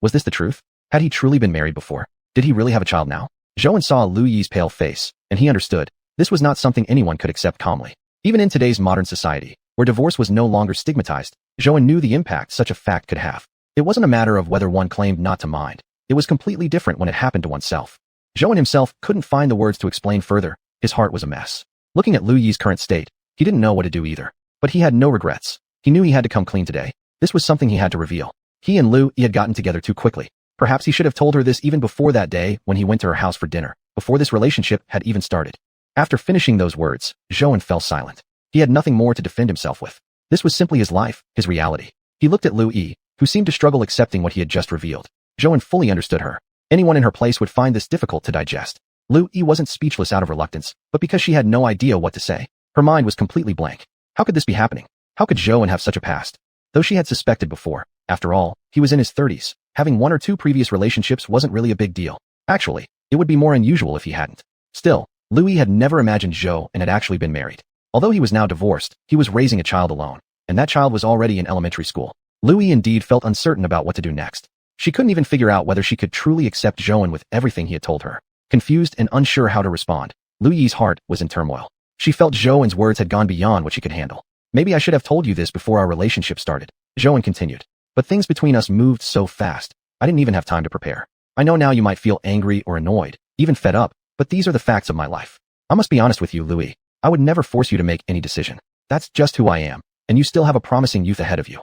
Was this the truth? Had he truly been married before? Did he really have a child now? Zhou saw Lu Yi's pale face, and he understood. This was not something anyone could accept calmly. Even in today's modern society, where divorce was no longer stigmatized, Zhou knew the impact such a fact could have. It wasn't a matter of whether one claimed not to mind. It was completely different when it happened to oneself. Zhou himself couldn't find the words to explain further. His heart was a mess. Looking at Lu Yi's current state, he didn't know what to do either. But he had no regrets. He knew he had to come clean today. This was something he had to reveal. He and Lu Yi had gotten together too quickly. Perhaps he should have told her this even before that day when he went to her house for dinner, before this relationship had even started. After finishing those words, Zhou fell silent. He had nothing more to defend himself with. This was simply his life, his reality. He looked at Lu Yi, who seemed to struggle accepting what he had just revealed. Zhou fully understood her. Anyone in her place would find this difficult to digest. Lu Yi wasn't speechless out of reluctance, but because she had no idea what to say. Her mind was completely blank. How could this be happening? How could Zhou have such a past? Though she had suspected before, after all, he was in his 30s. Having 1 or 2 previous relationships wasn't really a big deal. Actually, it would be more unusual if he hadn't. Still, Lu Yi had never imagined Zhou had actually been married. Although he was now divorced, he was raising a child alone, and that child was already in elementary school. Lu Yi indeed felt uncertain about what to do next. She couldn't even figure out whether she could truly accept Zhou with everything he had told her. Confused and unsure how to respond, Lu Yi's heart was in turmoil. She felt Zhou's words had gone beyond what she could handle. Maybe I should have told you this before our relationship started, Zhou continued. But things between us moved so fast, I didn't even have time to prepare. I know now you might feel angry or annoyed, even fed up, but these are the facts of my life. I must be honest with you, Lu Yi. I would never force you to make any decision. That's just who I am, and you still have a promising youth ahead of you.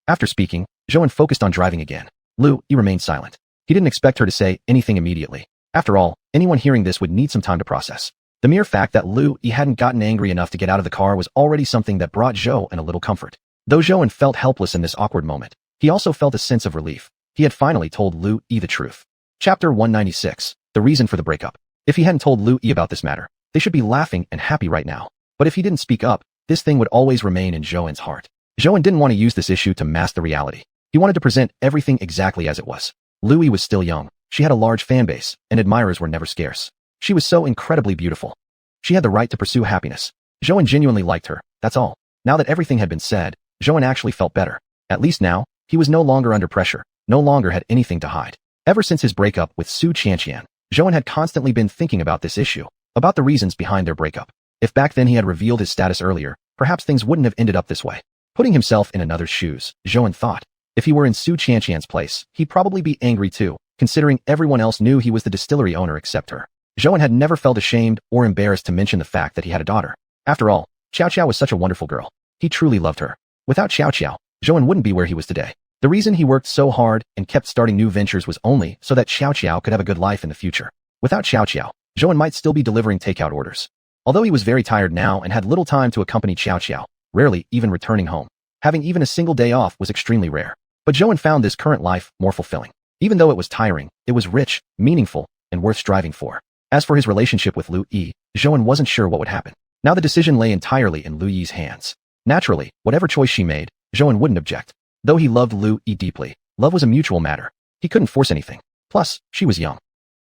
After speaking, Zhou focused on driving again. Lu Yi remained silent. He didn't expect her to say anything immediately. After all, anyone hearing this would need some time to process. The mere fact that Lu Yi hadn't gotten angry enough to get out of the car was already something that brought Zhou a little comfort. Though Zhou felt helpless in this awkward moment, he also felt a sense of relief. He had finally told Lu Yi the truth. Chapter 196. The reason for the breakup. If he hadn't told Lu Yi about this matter, they should be laughing and happy right now. But if he didn't speak up, this thing would always remain in Zhou's heart. Zhou didn't want to use this issue to mask the reality. He wanted to present everything exactly as it was. Lu Yi was still young. She had a large fan base, and admirers were never scarce. She was so incredibly beautiful. She had the right to pursue happiness. Zhou genuinely liked her, that's all. Now that everything had been said, Zhou actually felt better. At least now, he was no longer under pressure, no longer had anything to hide. Ever since his breakup with xiuxian, Zhou had constantly been thinking about this issue, about the reasons behind their breakup. If back then he had revealed his status earlier, perhaps things wouldn't have ended up this way. Putting himself in another's shoes, Zhou thought. If he were in xiuxian's place, he'd probably be angry too, considering everyone else knew he was the distillery owner except her. Zhou had never felt ashamed or embarrassed to mention the fact that he had a daughter. After all, Xiao was such a wonderful girl. He truly loved her. Without Xiao, Zhou wouldn't be where he was today. The reason he worked so hard and kept starting new ventures was only so that Xiao could have a good life in the future. Without Xiao, Zhou might still be delivering takeout orders. Although he was very tired now and had little time to accompany Xiao, rarely even returning home. Having even a single day off was extremely rare. But Zhou found this current life more fulfilling. Even though it was tiring, it was rich, meaningful, and worth striving for. As for his relationship with Lu Yi, Zhou wasn't sure what would happen. Now the decision lay entirely in Lu Yi's hands. Naturally, whatever choice she made, Zhou wouldn't object. Though he loved Lu Yi deeply, love was a mutual matter. He couldn't force anything. Plus, she was young.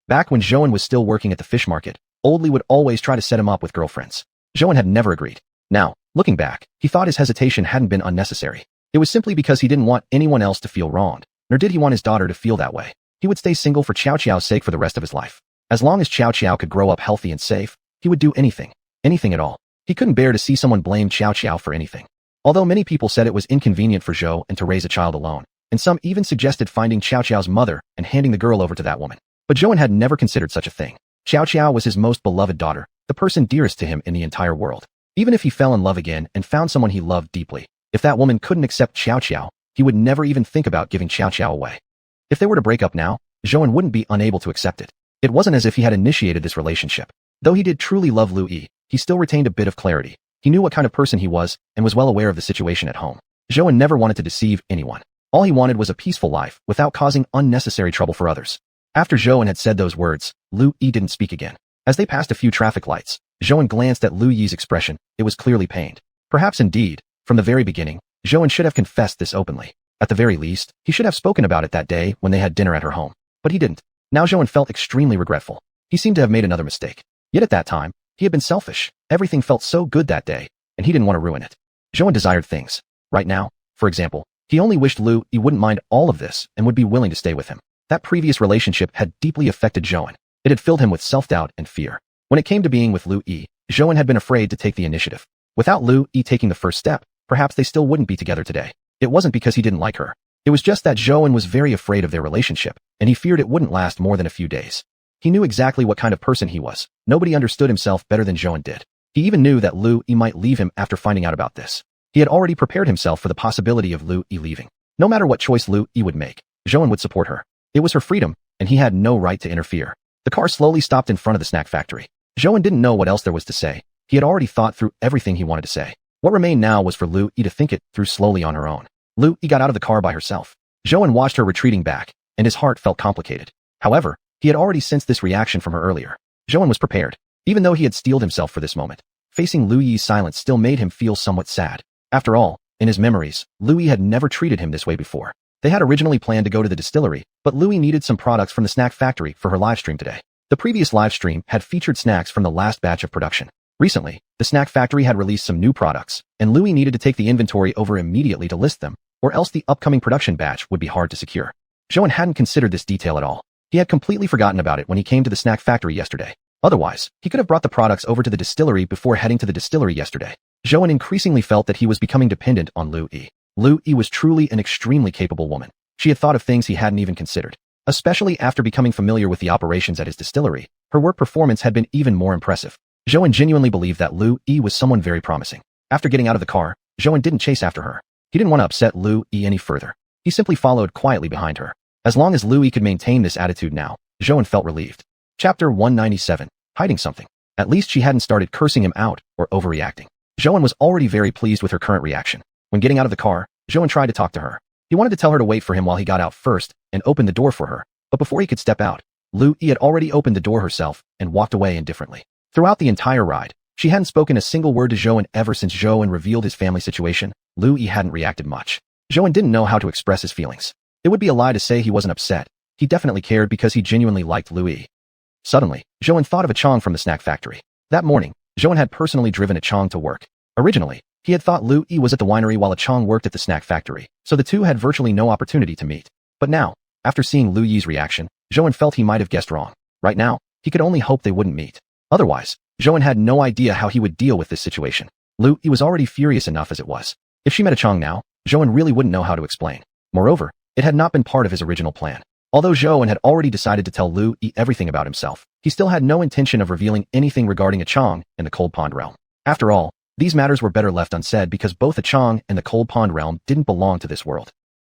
Back when Zhou was still working at the fish market, Old Li would always try to set him up with girlfriends. Zhou had never agreed. Now, looking back, he thought his hesitation hadn't been unnecessary. It was simply because he didn't want anyone else to feel wronged, nor did he want his daughter to feel that way. He would stay single for Xiao's sake for the rest of his life. As long as Xiao could grow up healthy and safe, he would do anything. Anything at all. He couldn't bear to see someone blame Xiao for anything. Although many people said it was inconvenient for Zhou to raise a child alone, and some even suggested finding Xiao's mother and handing the girl over to that woman. But Zhou had never considered such a thing. Xiao was his most beloved daughter, the person dearest to him in the entire world. Even if he fell in love again and found someone he loved deeply, if that woman couldn't accept Xiao, he would never even think about giving Xiao away. If they were to break up now, Zhou wouldn't be unable to accept it. It wasn't as if he had initiated this relationship. Though he did truly love Lu Yi, he still retained a bit of clarity. He knew what kind of person he was and was well aware of the situation at home. Zhou never wanted to deceive anyone. All he wanted was a peaceful life without causing unnecessary trouble for others. After Zhou had said those words, Lu Yi didn't speak again. As they passed a few traffic lights, Zhou glanced at Lu Yi's expression. It was clearly pained. Perhaps indeed, from the very beginning, Zhou should have confessed this openly. At the very least, he should have spoken about it that day when they had dinner at her home. But he didn't. Now Zhou felt extremely regretful. He seemed to have made another mistake. Yet at that time, he had been selfish. Everything felt so good that day, and he didn't want to ruin it. Zhou desired things. Right now, for example, he only wished Lu Yi wouldn't mind all of this and would be willing to stay with him. That previous relationship had deeply affected Zhou. It had filled him with self-doubt and fear. When it came to being with Lu Yi, Zhou had been afraid to take the initiative. Without Lu Yi taking the first step, perhaps they still wouldn't be together today. It wasn't because he didn't like her. It was just that Zhou was very afraid of their relationship, and he feared it wouldn't last more than a few days. He knew exactly what kind of person he was. Nobody understood himself better than Zhou did. He even knew that Lu Yi might leave him after finding out about this. He had already prepared himself for the possibility of Lu Yi leaving. No matter what choice Lu Yi would make, Zhouan would support her. It was her freedom, and he had no right to interfere. The car slowly stopped in front of the snack factory. Zhouan didn't know what else there was to say. He had already thought through everything he wanted to say. What remained now was for Lu Yi to think it through slowly on her own. Lu Yi got out of the car by herself. Zhouan watched her retreating back, and his heart felt complicated. However, he had already sensed this reaction from her earlier. Zhouan was prepared, even though he had steeled himself for this moment. Facing Lu Yi's silence still made him feel somewhat sad. After all, in his memories, Lu Yi had never treated him this way before. They had originally planned to go to the distillery, but Lu Yi needed some products from the snack factory for her live stream today. The previous live stream had featured snacks from the last batch of production. Recently, the snack factory had released some new products, and Lu Yi needed to take the inventory over immediately to list them, or else the upcoming production batch would be hard to secure. Zhouan hadn't considered this detail at all. He had completely forgotten about it when he came to the snack factory yesterday. Otherwise, he could have brought the products over to the distillery before heading to the distillery yesterday. Zhouan increasingly felt that he was becoming dependent on Lu Yi. Lu Yi was truly an extremely capable woman. She had thought of things he hadn't even considered. Especially after becoming familiar with the operations at his distillery, her work performance had been even more impressive. Zhouan genuinely believed that Lu Yi was someone very promising. After getting out of the car, Zhouan didn't chase after her. He didn't want to upset Lu Yi any further. He simply followed quietly behind her. As long as Lu Yi could maintain this attitude now, Zhouan felt relieved. Chapter 197. Hiding something. At least she hadn't started cursing him out or overreacting. Zhouan was already very pleased with her current reaction. When getting out of the car, Zhouan tried to talk to her. He wanted to tell her to wait for him while he got out first and opened the door for her, but before he could step out, Lu Yi had already opened the door herself and walked away indifferently. Throughout the entire ride, she hadn't spoken a single word to Zhouan ever since Zhouan revealed his family situation. Lu Yi hadn't reacted much. Zhouan didn't know how to express his feelings. It would be a lie to say he wasn't upset. He definitely cared because he genuinely liked Lu Yi. Suddenly, Zhouan thought of a Chong from the snack factory. That morning, Zhouan had personally driven a Chong to work. Originally, he had thought Lu Yi was at the winery while a Chong worked at the snack factory, so the two had virtually no opportunity to meet. But now, after seeing Lu Yi's reaction, Zhouan felt he might have guessed wrong. Right now, he could only hope they wouldn't meet. Otherwise, Zhouan had no idea how he would deal with this situation. Lu Yi was already furious enough as it was. If she met a Chong now, Zhouan really wouldn't know how to explain. Moreover, it had not been part of his original plan. Although Zhouan had already decided to tell Lu Yi everything about himself, he still had no intention of revealing anything regarding a Chong in the Cold Pond realm. After all, these matters were better left unsaid because both the Chong and the Cold Pond realm didn't belong to this world.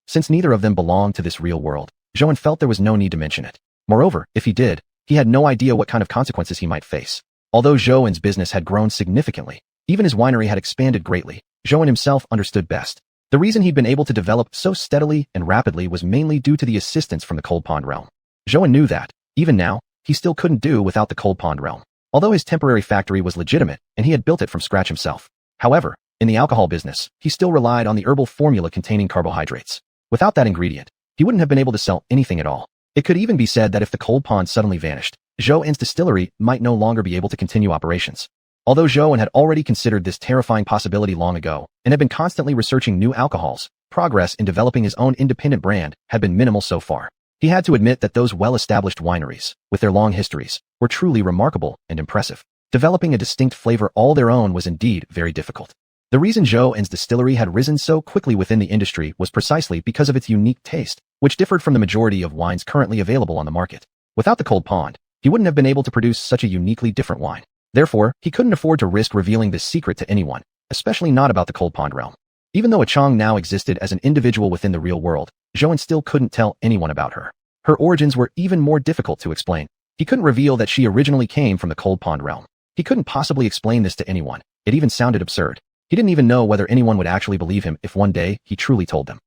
Since neither of them belonged to this real world, Zhouan felt there was no need to mention it. Moreover, if he did, he had no idea what kind of consequences he might face. Although Zhouan's business had grown significantly, even his winery had expanded greatly, Zhouan himself understood best. The reason he'd been able to develop so steadily and rapidly was mainly due to the assistance from the Cold Pond realm. Zhouan knew that, even now, he still couldn't do without the Cold Pond realm. Although his temporary factory was legitimate and he had built it from scratch himself. However, in the alcohol business, he still relied on the herbal formula containing carbohydrates. Without that ingredient, he wouldn't have been able to sell anything at all. It could even be said that if the Cold Pond suddenly vanished, Zhouan's distillery might no longer be able to continue operations. Although Zhouan had already considered this terrifying possibility long ago and had been constantly researching new alcohols, progress in developing his own independent brand had been minimal so far. He had to admit that those well-established wineries, with their long histories, were truly remarkable and impressive. Developing a distinct flavor all their own was indeed very difficult. The reason Zhouan's distillery had risen so quickly within the industry was precisely because of its unique taste, which differed from the majority of wines currently available on the market. Without the Cold Pond, he wouldn't have been able to produce such a uniquely different wine. Therefore, he couldn't afford to risk revealing this secret to anyone, especially not about the Cold Pond realm. Even though a Chong now existed as an individual within the real world, Zhouan still couldn't tell anyone about her. Her origins were even more difficult to explain. He couldn't reveal that she originally came from the Cold Pond realm. He couldn't possibly explain this to anyone. It even sounded absurd. He didn't even know whether anyone would actually believe him if one day he truly told them.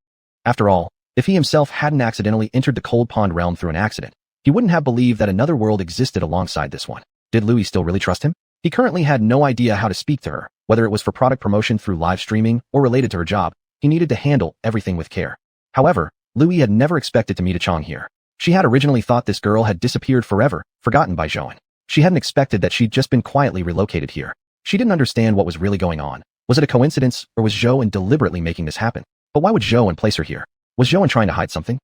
After all, if he himself hadn't accidentally entered the Cold Pond realm through an accident, he wouldn't have believed that another world existed alongside this one. Did Lu Yi still really trust him? He currently had no idea how to speak to her, whether it was for product promotion through live streaming or related to her job. He needed to handle everything with care. However, Lu Yi had never expected to meet a Chong here. She had originally thought this girl had disappeared forever, forgotten by Zhouan. She hadn't expected that she'd just been quietly relocated here. She didn't understand what was really going on. Was it a coincidence, or was Zhouan deliberately making this happen? But why would Zhouan place her here? Was Zhouan trying to hide something?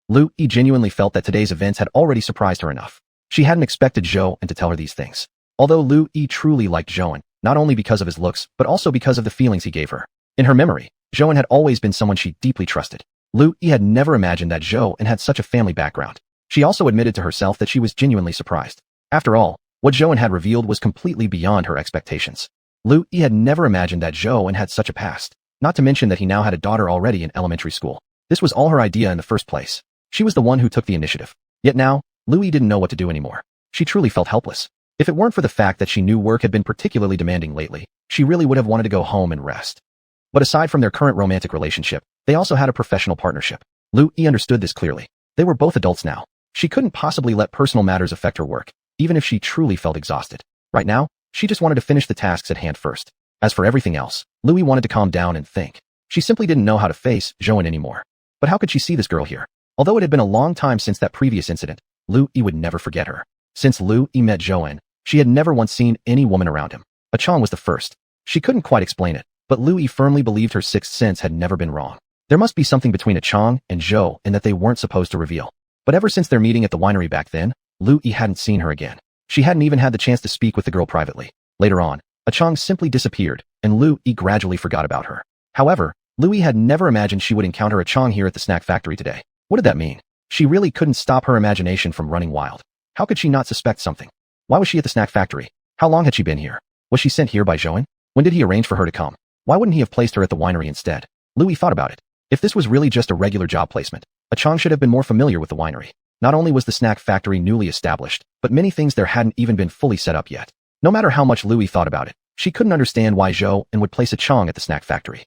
Lu Yi genuinely felt that today's events had already surprised her enough. She hadn't expected Zhouan to tell her these things. Although Lu Yi truly liked Zhouan, not only because of his looks, but also because of the feelings he gave her. In her memory, Zhouan had always been someone she deeply trusted. Lu Yi had never imagined that Zhouan had such a family background. She also admitted to herself that she was genuinely surprised. After all, what Zhouan had revealed was completely beyond her expectations. Lu Yi had never imagined that Zhouan had such a past, not to mention that he now had a daughter already in elementary school. This was all her idea in the first place. She was the one who took the initiative. Yet now, Louis didn't know what to do anymore. She truly felt helpless. If it weren't for the fact that she knew work had been particularly demanding lately, she really would have wanted to go home and rest. But aside from their current romantic relationship, they also had a professional partnership. Louis understood this clearly. They were both adults now. She couldn't possibly let personal matters affect her work, even if she truly felt exhausted. Right now, she just wanted to finish the tasks at hand first. As for everything else, Louis wanted to calm down and think. She simply didn't know how to face Joan anymore. But how could she see this girl here? Although it had been a long time since that previous incident, Louis would never forget her. Since Louis met Joan, she had never once seen any woman around him. Chang was the first. She couldn't quite explain it, but Louis firmly believed her sixth sense had never been wrong. There must be something between Chang and Zhou and that they weren't supposed to reveal. But ever since their meeting at the winery back then, Louis hadn't seen her again. She hadn't even had the chance to speak with the girl privately. Later on, Chang simply disappeared, and Louis gradually forgot about her. However, Louis had never imagined she would encounter Chang here at the snack factory today. What did that mean? She really couldn't stop her imagination from running wild. How could she not suspect something? Why was she at the snack factory? How long had she been here? Was she sent here by Joan? When did he arrange for her to come? Why wouldn't he have placed her at the winery instead? Louis thought about it. If this was really just a regular job placement, Chang should have been more familiar with the winery. Not only was the snack factory newly established, but many things there hadn't even been fully set up yet. No matter how much Louis thought about it, she couldn't understand why Zhou and would place Chang at the snack factory.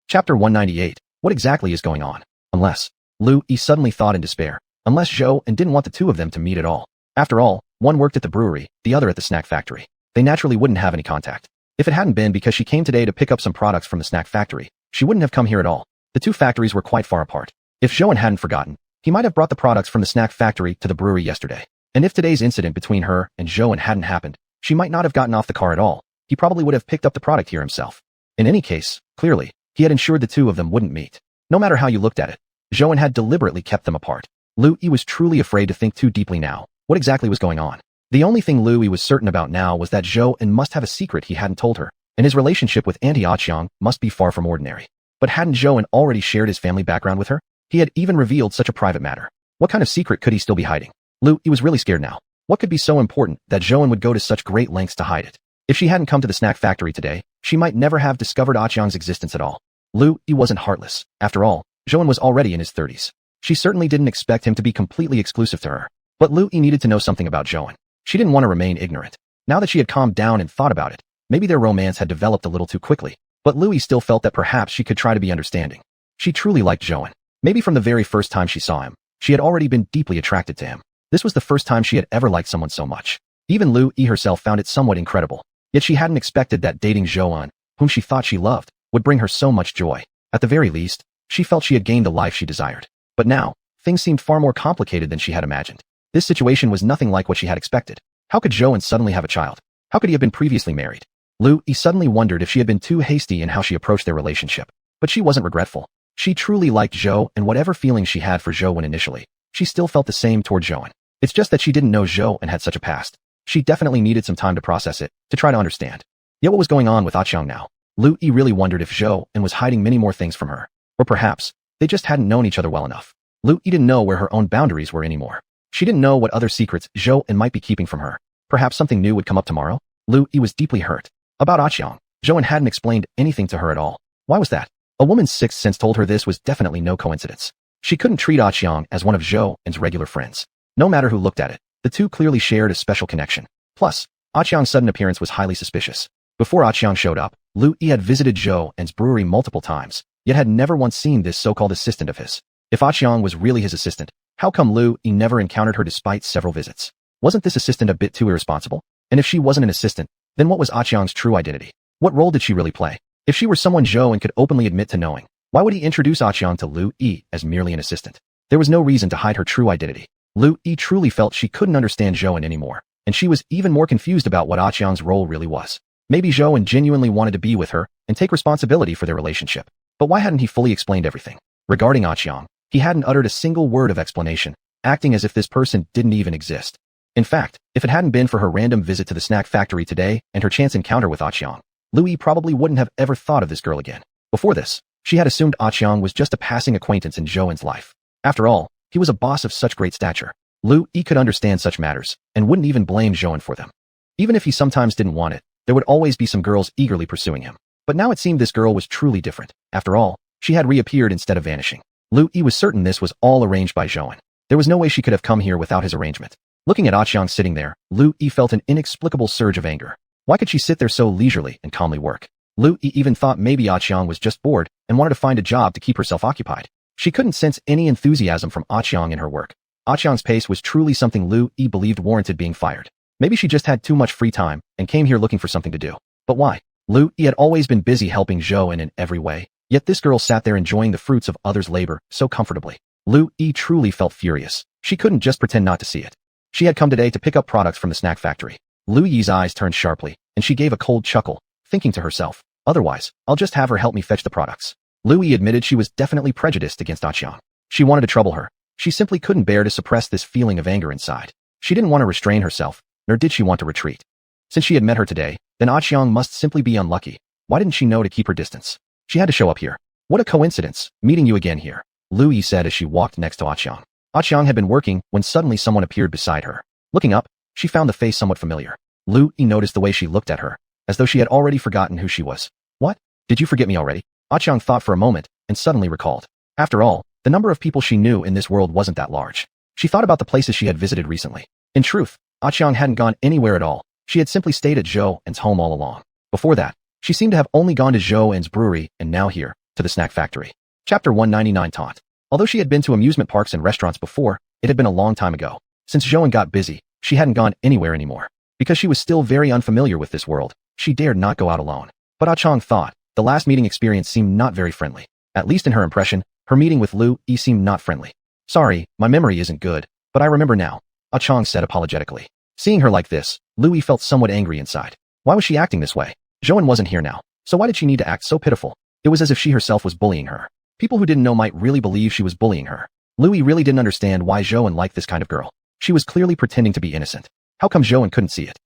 Chapter 198. What exactly is going on? Unless Louis suddenly thought in despair. Unless Zhou and didn't want the two of them to meet at all. After all, one worked at the brewery, the other at the snack factory. They naturally wouldn't have any contact. If it hadn't been because she came today to pick up some products from the snack factory, she wouldn't have come here at all. The two factories were quite far apart. If Zhou hadn't forgotten, he might have brought the products from the snack factory to the brewery yesterday. And if today's incident between her and Zhou hadn't happened, she might not have gotten off the car at all. He probably would have picked up the product here himself. In any case, clearly, he had ensured the two of them wouldn't meet. No matter how you looked at it, Zhou had deliberately kept them apart. Louis was truly afraid to think too deeply now. What exactly was going on? The only thing Louis was certain about now was that Zhou must have a secret he hadn't told her, and his relationship with Auntie Xiuxian must be far from ordinary. But hadn't Zhou already shared his family background with her? He had even revealed such a private matter. What kind of secret could he still be hiding? Louis was really scared now. What could be so important that Zhou would go to such great lengths to hide it? If she hadn't come to the snack factory today, she might never have discovered Xiuxian's existence at all. Louis wasn't heartless. After all, Zhou was already in his 30s. She certainly didn't expect him to be completely exclusive to her. But Louis needed to know something about Zhou. She didn't want to remain ignorant. Now that she had calmed down and thought about it, maybe their romance had developed a little too quickly. But Louis still felt that perhaps she could try to be understanding. She truly liked Zhou. Maybe from the very first time she saw him, she had already been deeply attracted to him. This was the first time she had ever liked someone so much. Even Louis herself found it somewhat incredible. Yet she hadn't expected that dating Zhou, whom she thought she loved, would bring her so much joy. At the very least, she felt she had gained the life she desired. But now, things seemed far more complicated than she had imagined. This situation was nothing like what she had expected. How could Zhou suddenly have a child? How could he have been previously married? Louis suddenly wondered if she had been too hasty in how she approached their relationship. But she wasn't regretful. She truly liked Zhou, and whatever feelings she had for Zhou initially, she still felt the same toward Zhou. It's just that she didn't know Zhou had such a past. She definitely needed some time to process it, to try to understand. Yet what was going on with Xiuxian now? Louis really wondered if Zhou was hiding many more things from her. Or perhaps, they just hadn't known each other well enough. Louis didn't know where her own boundaries were anymore. She didn't know what other secrets Zhou might be keeping from her. Perhaps something new would come up tomorrow? Louis was deeply hurt. About Xiuxian, Zhou hadn't explained anything to her at all. Why was that? A woman's sixth sense told her this was definitely no coincidence. She couldn't treat Xiuxian as one of Zhou's regular friends. No matter who looked at it, the two clearly shared a special connection. Plus, Xiuxian's sudden appearance was highly suspicious. Before Xiuxian showed up, Louis had visited Zhou's brewery multiple times, yet had never once seen this so-called assistant of his. If Xiuxian was really his assistant, how come Louis never encountered her despite several visits? Wasn't this assistant a bit too irresponsible? And if she wasn't an assistant, then what was Xiuxian's true identity? What role did she really play? If she were someone Zhou could openly admit to knowing, why would he introduce Xiuxian to Louis as merely an assistant? There was no reason to hide her true identity. Louis truly felt she couldn't understand Zhou anymore, and she was even more confused about what Xiuxian's role really was. Maybe Zhou genuinely wanted to be with her and take responsibility for their relationship. But why hadn't he fully explained everything? Regarding Xiuxian, he hadn't uttered a single word of explanation, acting as if this person didn't even exist. In fact, if it hadn't been for her random visit to the snack factory today and her chance encounter with Xiuxian, Louis probably wouldn't have ever thought of this girl again. Before this, she had assumed Xiuxian was just a passing acquaintance in Zhou's life. After all, he was a boss of such great stature. Louis could understand such matters, and wouldn't even blame Zhou for them. Even if he sometimes didn't want it, there would always be some girls eagerly pursuing him. But now it seemed this girl was truly different. After all, she had reappeared instead of vanishing. Lu Yi was certain this was all arranged by Zhouan. There was no way she could have come here without his arrangement. Looking at xiuxian sitting there, Lu Yi felt an inexplicable surge of anger. Why could she sit there so leisurely and calmly work? Lu Yi even thought maybe xiuxian was just bored and wanted to find a job to keep herself occupied. She couldn't sense any enthusiasm from xiuxian in her work. xiuxian's pace was truly something Lu Yi believed warranted being fired. Maybe she just had too much free time and came here looking for something to do. But why? Lu Yi had always been busy helping Zhouan in every way, yet this girl sat there enjoying the fruits of others' labor so comfortably. Lu Yi truly felt furious. She couldn't just pretend not to see it. She had come today to pick up products from the snack factory. Lu Yi's eyes turned sharply, and she gave a cold chuckle, thinking to herself, otherwise, I'll just have her help me fetch the products. Lu Yi admitted she was definitely prejudiced against xiuxian. She wanted to trouble her. She simply couldn't bear to suppress this feeling of anger inside. She didn't want to restrain herself, nor did she want to retreat. Since she had met her today, then xiuxian must simply be unlucky. Why didn't she know to keep her distance? She had to show up here. What a coincidence, meeting you again here, Lu Yi said as she walked next to xiuxian. xiuxian had been working when suddenly someone appeared beside her. Looking up, she found the face somewhat familiar. Lu Yi noticed the way she looked at her, as though she had already forgotten who she was. What? Did you forget me already? xiuxian thought for a moment, and suddenly recalled. After all, the number of people she knew in this world wasn't that large. She thought about the places she had visited recently. In truth, xiuxian hadn't gone anywhere at all. She had simply stayed at Zhouan's home all along. Before that, she seemed to have only gone to Zhouan's brewery and now here, to the snack factory. Chapter 199 taught. Although she had been to amusement parks and restaurants before, it had been a long time ago. Since Zhouan got busy, she hadn't gone anywhere anymore. Because she was still very unfamiliar with this world, she dared not go out alone. But xiuxian thought, the last meeting experience seemed not very friendly. At least in her impression, her meeting with Lu Yi seemed not friendly. Sorry, my memory isn't good, but I remember now, xiuxian said apologetically. Seeing her like this, Lu Yi felt somewhat angry inside. Why was she acting this way? Zhouan wasn't here now, so why did she need to act so pitiful? It was as if she herself was bullying her. People who didn't know might really believe she was bullying her. Lu Yi really didn't understand why Zhouan liked this kind of girl. She was clearly pretending to be innocent. How come Zhouan couldn't see it?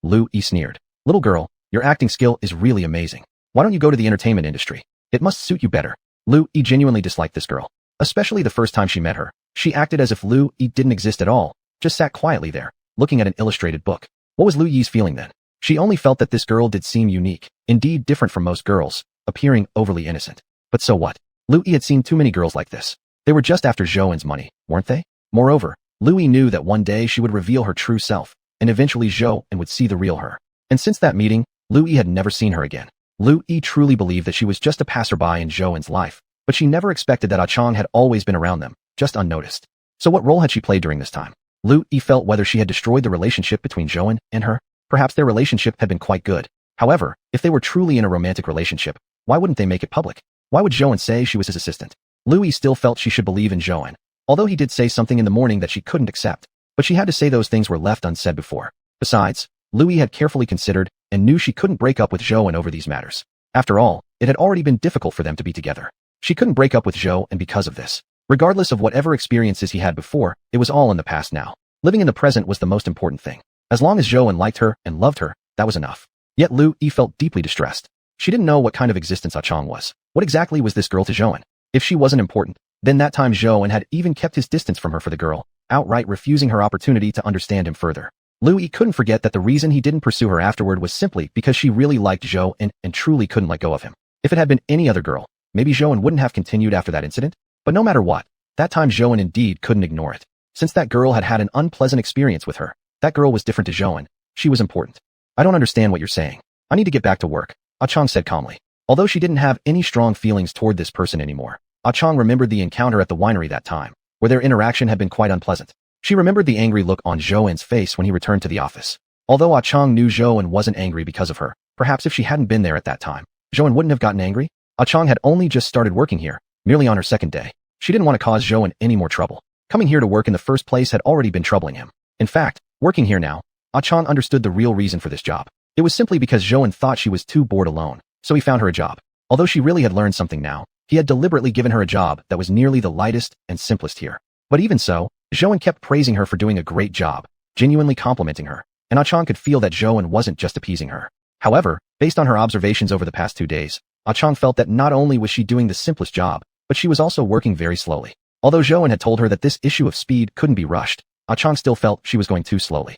Lu Yi sneered. Little girl, your acting skill is really amazing. Why don't you go to the entertainment industry? It must suit you better. Lu Yi genuinely disliked this girl. Especially the first time she met her. She acted as if Lu Yi didn't exist at all, just sat quietly there, looking at an illustrated book. What was Lu Yi's feeling then? She only felt that this girl did seem unique, indeed different from most girls, appearing overly innocent. But so what? Lu Yi had seen too many girls like this. They were just after Zhouan's money, weren't they? Moreover, Lu Yi knew that one day she would reveal her true self, and eventually Zhouan would see the real her. And since that meeting, Lu Yi had never seen her again. Lu Yi truly believed that she was just a passerby in Zhouan's life, but she never expected that xiuxian had always been around them, just unnoticed. So what role had she played during this time? Lu Yi felt whether she had destroyed the relationship between Zhouan and her. Perhaps their relationship had been quite good. However, if they were truly in a romantic relationship, why wouldn't they make it public? Why would Zhouan say she was his assistant? Lu Yi still felt she should believe in Zhouan, although he did say something in the morning that she couldn't accept. But she had to say those things were left unsaid before. Besides, Lu Yi had carefully considered and knew she couldn't break up with Zhouan over these matters. After all, it had already been difficult for them to be together. She couldn't break up with Zhouan because of this. Regardless of whatever experiences he had before, it was all in the past now. Living in the present was the most important thing. As long as Zhouan liked her and loved her, that was enough. Yet Lu Yi felt deeply distressed. She didn't know what kind of existence xiuxian was. What exactly was this girl to Zhouan? If she wasn't important, then that time Zhouan had even kept his distance from her for the girl, outright refusing her opportunity to understand him further. Lu Yi couldn't forget that the reason he didn't pursue her afterward was simply because she really liked Zhouan and truly couldn't let go of him. If it had been any other girl, maybe Zhouan wouldn't have continued after that incident. But no matter what, that time Zhouan indeed couldn't ignore it. Since that girl had had an unpleasant experience with her, that girl was different to Zhouan. She was important. I don't understand what you're saying. I need to get back to work, xiuxian said calmly. Although she didn't have any strong feelings toward this person anymore, xiuxian remembered the encounter at the winery that time, where their interaction had been quite unpleasant. She remembered the angry look on Zhouan's face when he returned to the office. Although xiuxian knew Zhouan wasn't angry because of her, perhaps if she hadn't been there at that time, Zhouan wouldn't have gotten angry. xiuxian had only just started working here, merely on her second day. She didn't want to cause Zhouan any more trouble. Coming here to work in the first place had already been troubling him. In fact, working here now, xiuxian understood the real reason for this job. It was simply because Zhouan thought she was too bored alone, so he found her a job. Although she really had learned something now, he had deliberately given her a job that was nearly the lightest and simplest here. But even so, Zhouan kept praising her for doing a great job, genuinely complimenting her, and xiuxian could feel that Zhouan wasn't just appeasing her. However, based on her observations over the past 2 days, xiuxian felt that not only was she doing the simplest job, but she was also working very slowly. Although Zhouan had told her that this issue of speed couldn't be rushed, xiuxian still felt she was going too slowly.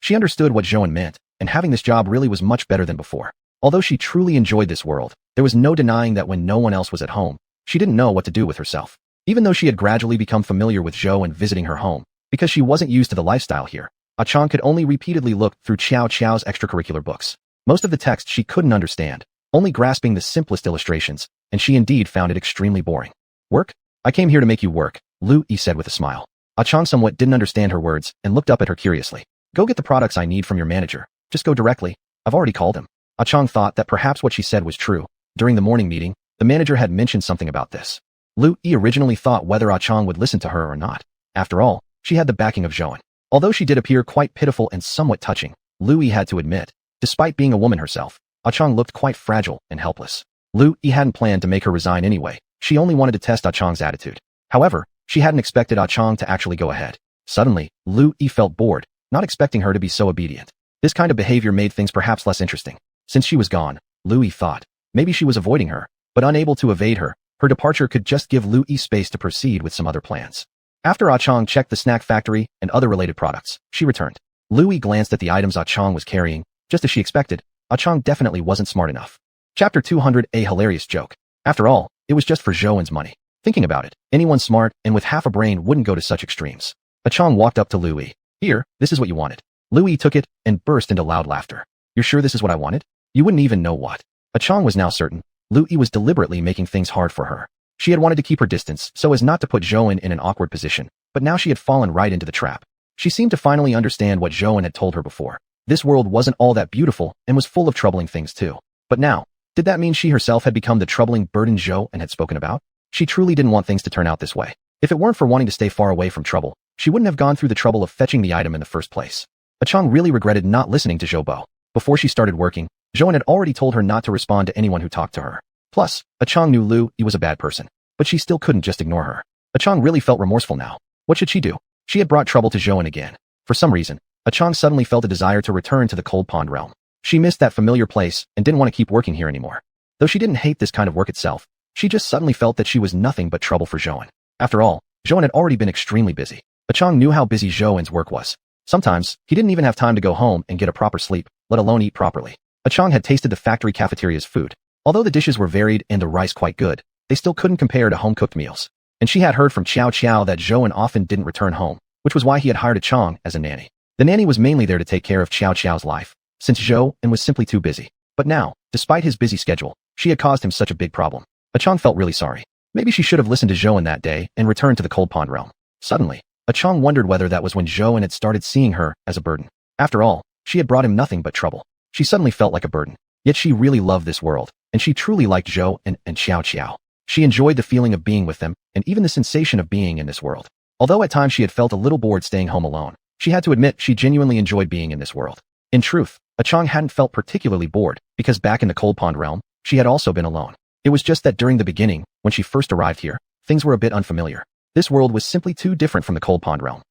She understood what Zhouan meant, and having this job really was much better than before. Although she truly enjoyed this world, there was no denying that when no one else was at home, she didn't know what to do with herself. Even though she had gradually become familiar with Zhou and visiting her home, because she wasn't used to the lifestyle here, Chang could only repeatedly look through Xiuxiao's extracurricular books. Most of the text she couldn't understand, only grasping the simplest illustrations, and she indeed found it extremely boring. Work? I came here to make you work, Lu Yi said with a smile. Chang somewhat didn't understand her words and looked up at her curiously. Go get the products I need from your manager. Just go directly. I've already called him. Chang thought that perhaps what she said was true. During the morning meeting, the manager had mentioned something about this. Lu Yi originally thought whether Chang would listen to her or not. After all, she had the backing of Zhou. Although she did appear quite pitiful and somewhat touching, Lu Yi had to admit, despite being a woman herself, Chang looked quite fragile and helpless. Lu Yi hadn't planned to make her resign anyway. She only wanted to test Chang's attitude. However, she hadn't expected Chang to actually go ahead. Suddenly, Lu Yi felt bored, not expecting her to be so obedient. This kind of behavior made things perhaps less interesting. Since she was gone, Lu Yi thought, maybe she was avoiding her, but unable to evade her, her departure could just give Lu Yi space to proceed with some other plans. After Chang checked the snack factory and other related products, she returned. Lu Yi glanced at the items Chang was carrying. Just as she expected, Chang definitely wasn't smart enough. Chapter 200, a hilarious joke. After all, it was just for Zhouen's money. Thinking about it, anyone smart and with half a brain wouldn't go to such extremes. Chang walked up to Lu Yi. Here, this is what you wanted. Lu Yi took it and burst into loud laughter. You're sure this is what I wanted? You wouldn't even know what. Chang was now certain. Lu Yi was deliberately making things hard for her. She had wanted to keep her distance so as not to put Zhouen in an awkward position, but now she had fallen right into the trap. She seemed to finally understand what Zhouen had told her before. This world wasn't all that beautiful and was full of troubling things too. But now, did that mean she herself had become the troubling burden Zhouen had spoken about? She truly didn't want things to turn out this way. If it weren't for wanting to stay far away from trouble, she wouldn't have gone through the trouble of fetching the item in the first place. Chang really regretted not listening to Zhou Bo. Before she started working, Zhouen had already told her not to respond to anyone who talked to her. Plus, Chang knew Lu Yi was a bad person, but she still couldn't just ignore her. Chang really felt remorseful now. What should she do? She had brought trouble to Zhouen again. For some reason, Chang suddenly felt a desire to return to the cold pond realm. She missed that familiar place and didn't want to keep working here anymore. Though she didn't hate this kind of work itself, she just suddenly felt that she was nothing but trouble for Zhouen. After all, Zhouen had already been extremely busy. Chang knew how busy Zhouen's work was. Sometimes, he didn't even have time to go home and get a proper sleep, let alone eat properly. Chang had tasted the factory cafeteria's food. Although the dishes were varied and the rice quite good, they still couldn't compare to home-cooked meals. And she had heard from Xiao that Zhouen often didn't return home, which was why he had hired Chang as a nanny. The nanny was mainly there to take care of Xiao's life, since Zhouen was simply too busy. But now, despite his busy schedule, she had caused him such a big problem. Chang felt really sorry. Maybe she should have listened to Zhouen that day and returned to the cold pond realm. Suddenly, Chang wondered whether that was when Zhouen had started seeing her as a burden. After all, she had brought him nothing but trouble. She suddenly felt like a burden. Yet she really loved this world, and she truly liked Zhou and Xiao. She enjoyed the feeling of being with them, and even the sensation of being in this world. Although at times she had felt a little bored staying home alone, she had to admit she genuinely enjoyed being in this world. In truth, Chang hadn't felt particularly bored, because back in the cold pond realm, she had also been alone. It was just that during the beginning, when she first arrived here, things were a bit unfamiliar. This world was simply too different from the cold pond realm.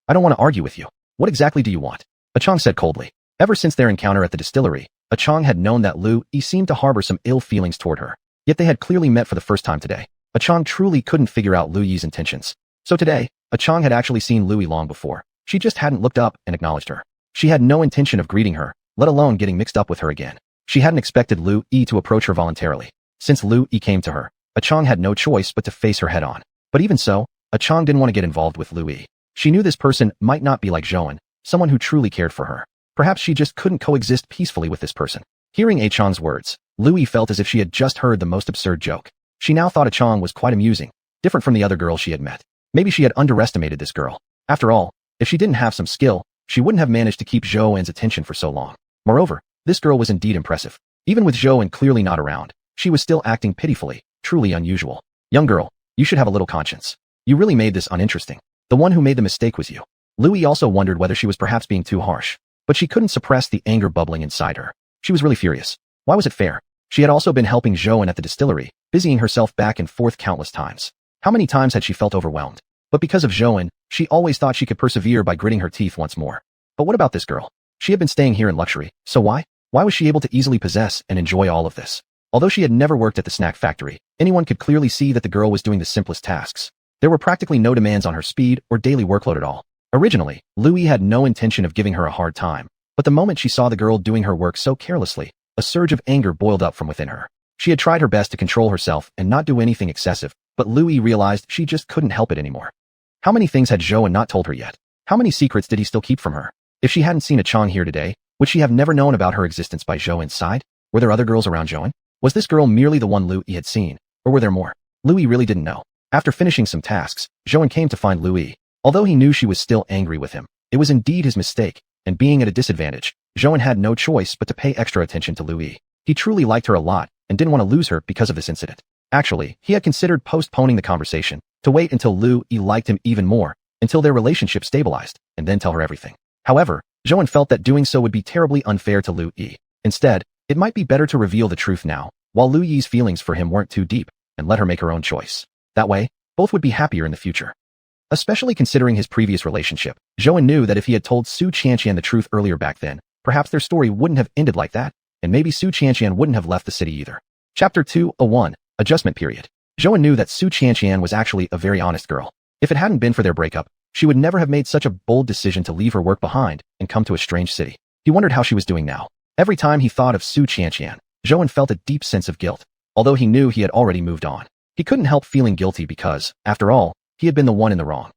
I don't want to argue with you. What exactly do you want? Chang said coldly. Ever since their encounter at the distillery, Chang had known that Lu Yi seemed to harbor some ill feelings toward her. Yet they had clearly met for the first time today. Chang truly couldn't figure out Lu Yi's intentions. So today, Chang had actually seen Lu Yi long before. She just hadn't looked up and acknowledged her. She had no intention of greeting her, let alone getting mixed up with her again. She hadn't expected Lu Yi to approach her voluntarily. Since Lu Yi came to her, Chang had no choice but to face her head on. But even so, Chang didn't want to get involved with Lu Yi. She knew this person might not be like Zhouen, someone who truly cared for her. Perhaps she just couldn't coexist peacefully with this person. Hearing Chang's words, Lu Yi felt as if she had just heard the most absurd joke. She now thought Chang was quite amusing, different from the other girls she had met. Maybe she had underestimated this girl. After all, if she didn't have some skill, she wouldn't have managed to keep Zhouen's attention for so long. Moreover, this girl was indeed impressive. Even with Zhouen clearly not around, she was still acting pitifully, truly unusual. Young girl, you should have a little conscience. You really made this uninteresting. The one who made the mistake was you. Lu Yi also wondered whether she was perhaps being too harsh, but she couldn't suppress the anger bubbling inside her. She was really furious. Why was it fair? She had also been helping Zhouen at the distillery, busying herself back and forth countless times. How many times had she felt overwhelmed? But because of Zhouen, she always thought she could persevere by gritting her teeth once more. But what about this girl? She had been staying here in luxury, so why? Why was she able to easily possess and enjoy all of this? Although she had never worked at the snack factory, anyone could clearly see that the girl was doing the simplest tasks. There were practically no demands on her speed or daily workload at all. Originally, Lu Yi had no intention of giving her a hard time, but the moment she saw the girl doing her work so carelessly, a surge of anger boiled up from within her. She had tried her best to control herself and not do anything excessive, but Louis realized she just couldn't help it anymore. How many things had Zhou not told her yet? How many secrets did he still keep from her? If she hadn't seen a Chang here today, would she have never known about her existence by Zhou's side? Were there other girls around Zhou? Was this girl merely the one Louis had seen, or were there more? Louis really didn't know. After finishing some tasks, Zhou came to find Louis. Although he knew she was still angry with him, it was indeed his mistake, and being at a disadvantage, Zhou had no choice but to pay extra attention to Louis. He truly liked her a lot and didn't want to lose her because of this incident. Actually, he had considered postponing the conversation to wait until Louis liked him even more, until their relationship stabilized, and then tell her everything. However, Zhou felt that doing so would be terribly unfair to Louis. Instead, it might be better to reveal the truth now, while Louis's feelings for him weren't too deep, and let her make her own choice. That way, both would be happier in the future. Especially considering his previous relationship, Zhou knew that if he had told xiuxian the truth earlier back then, perhaps their story wouldn't have ended like that, and maybe xiuxian wouldn't have left the city either. Chapter 2:1 Adjustment Period. Zhou knew that xiuxian was actually a very honest girl. If it hadn't been for their breakup, she would never have made such a bold decision to leave her work behind and come to a strange city. He wondered how she was doing now. Every time he thought of xiuxian, Zhou felt a deep sense of guilt, although he knew he had already moved on. He couldn't help feeling guilty because, after all, he had been the one in the wrong.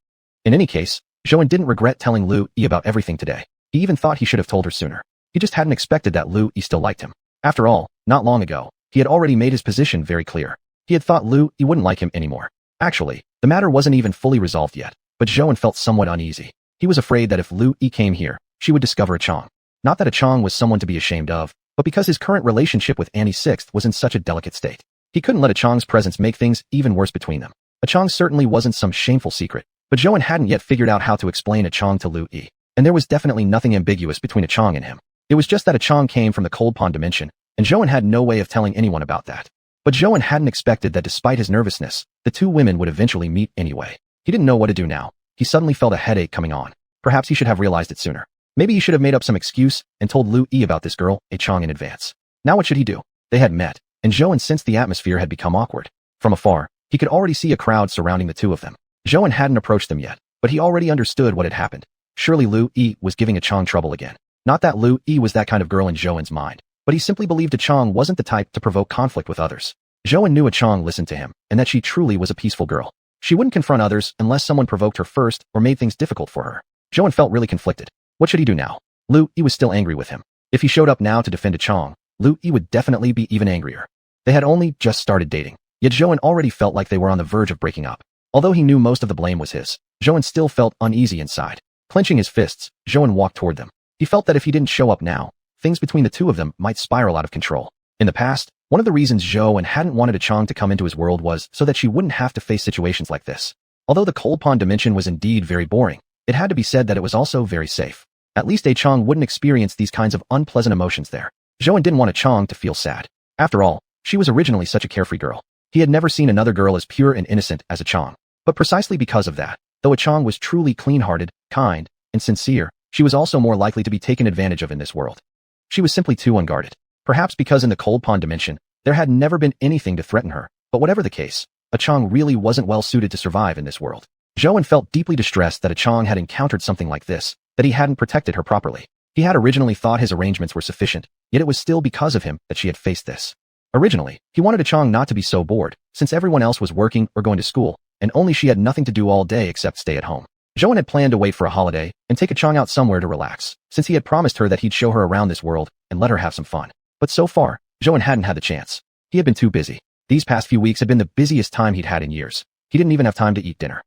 In any case, Zhou didn't regret telling Louis about everything today. He even thought he should have told her sooner. He just hadn't expected that Louis still liked him. After all, not long ago, he had already made his position very clear. He had thought Louis wouldn't like him anymore. Actually, the matter wasn't even fully resolved yet, but Zhou felt somewhat uneasy. He was afraid that if Louis came here, she would discover a Chang. Not that a Chang was someone to be ashamed of, but because his current relationship with Annie Sixth was in such a delicate state. He couldn't let a Chang's presence make things even worse between them. A Chang certainly wasn't some shameful secret, but Zhou hadn't yet figured out how to explain a Chang to Louis, and there was definitely nothing ambiguous between a Chang and him. It was just that a Chang came from the cold pond dimension, and Zhou had no way of telling anyone about that. But Zhou hadn't expected that despite his nervousness, the two women would eventually meet anyway. He didn't know what to do now. He suddenly felt a headache coming on. Perhaps he should have realized it sooner. Maybe he should have made up some excuse and told Louis about this girl, a Chang, in advance. Now what should he do? They had met, and Zhou sensed the atmosphere had become awkward. From afar, he could already see a crowd surrounding the two of them. Zhou hadn't approached them yet, but he already understood what had happened. Surely Louis was giving a Chang trouble again. Not that Louis was that kind of girl in Zhou's mind, but he simply believed a Chang wasn't the type to provoke conflict with others. Zhou knew a Chang listened to him, and that she truly was a peaceful girl. She wouldn't confront others unless someone provoked her first or made things difficult for her. Zhou felt really conflicted. What should he do now? Louis was still angry with him. If he showed up now to defend a Chang, Louis would definitely be even angrier. They had only just started dating, yet Zhou already felt like they were on the verge of breaking up. Although he knew most of the blame was his, Zhou still felt uneasy inside. Clenching his fists, Zhou walked toward them. He felt that if he didn't show up now, things between the two of them might spiral out of control. In the past, one of the reasons Zhou hadn't wanted a Chang to come into his world was so that she wouldn't have to face situations like this. Although the cold pond dimension was indeed very boring, it had to be said that it was also very safe. At least a Chang wouldn't experience these kinds of unpleasant emotions there. Zhou didn't want a Chang to feel sad. After all, she was originally such a carefree girl. He had never seen another girl as pure and innocent as a Chang. But precisely because of that, though a Chang was truly clean-hearted, kind, and sincere, she was also more likely to be taken advantage of in this world. She was simply too unguarded. Perhaps because in the cold pond dimension, there had never been anything to threaten her, but whatever the case, a Chang really wasn't well suited to survive in this world. Zhou felt deeply distressed that a Chang had encountered something like this, that he hadn't protected her properly. He had originally thought his arrangements were sufficient, yet it was still because of him that she had faced this. Originally, he wanted a Chang not to be so bored, since everyone else was working or going to school, and only she had nothing to do all day except stay at home. Zhou had planned to wait for a holiday and take a Chang out somewhere to relax, since he had promised her that he'd show her around this world and let her have some fun. But so far, Zhou hadn't had the chance. He had been too busy. These past few weeks had been the busiest time he'd had in years. He didn't even have time to eat dinner.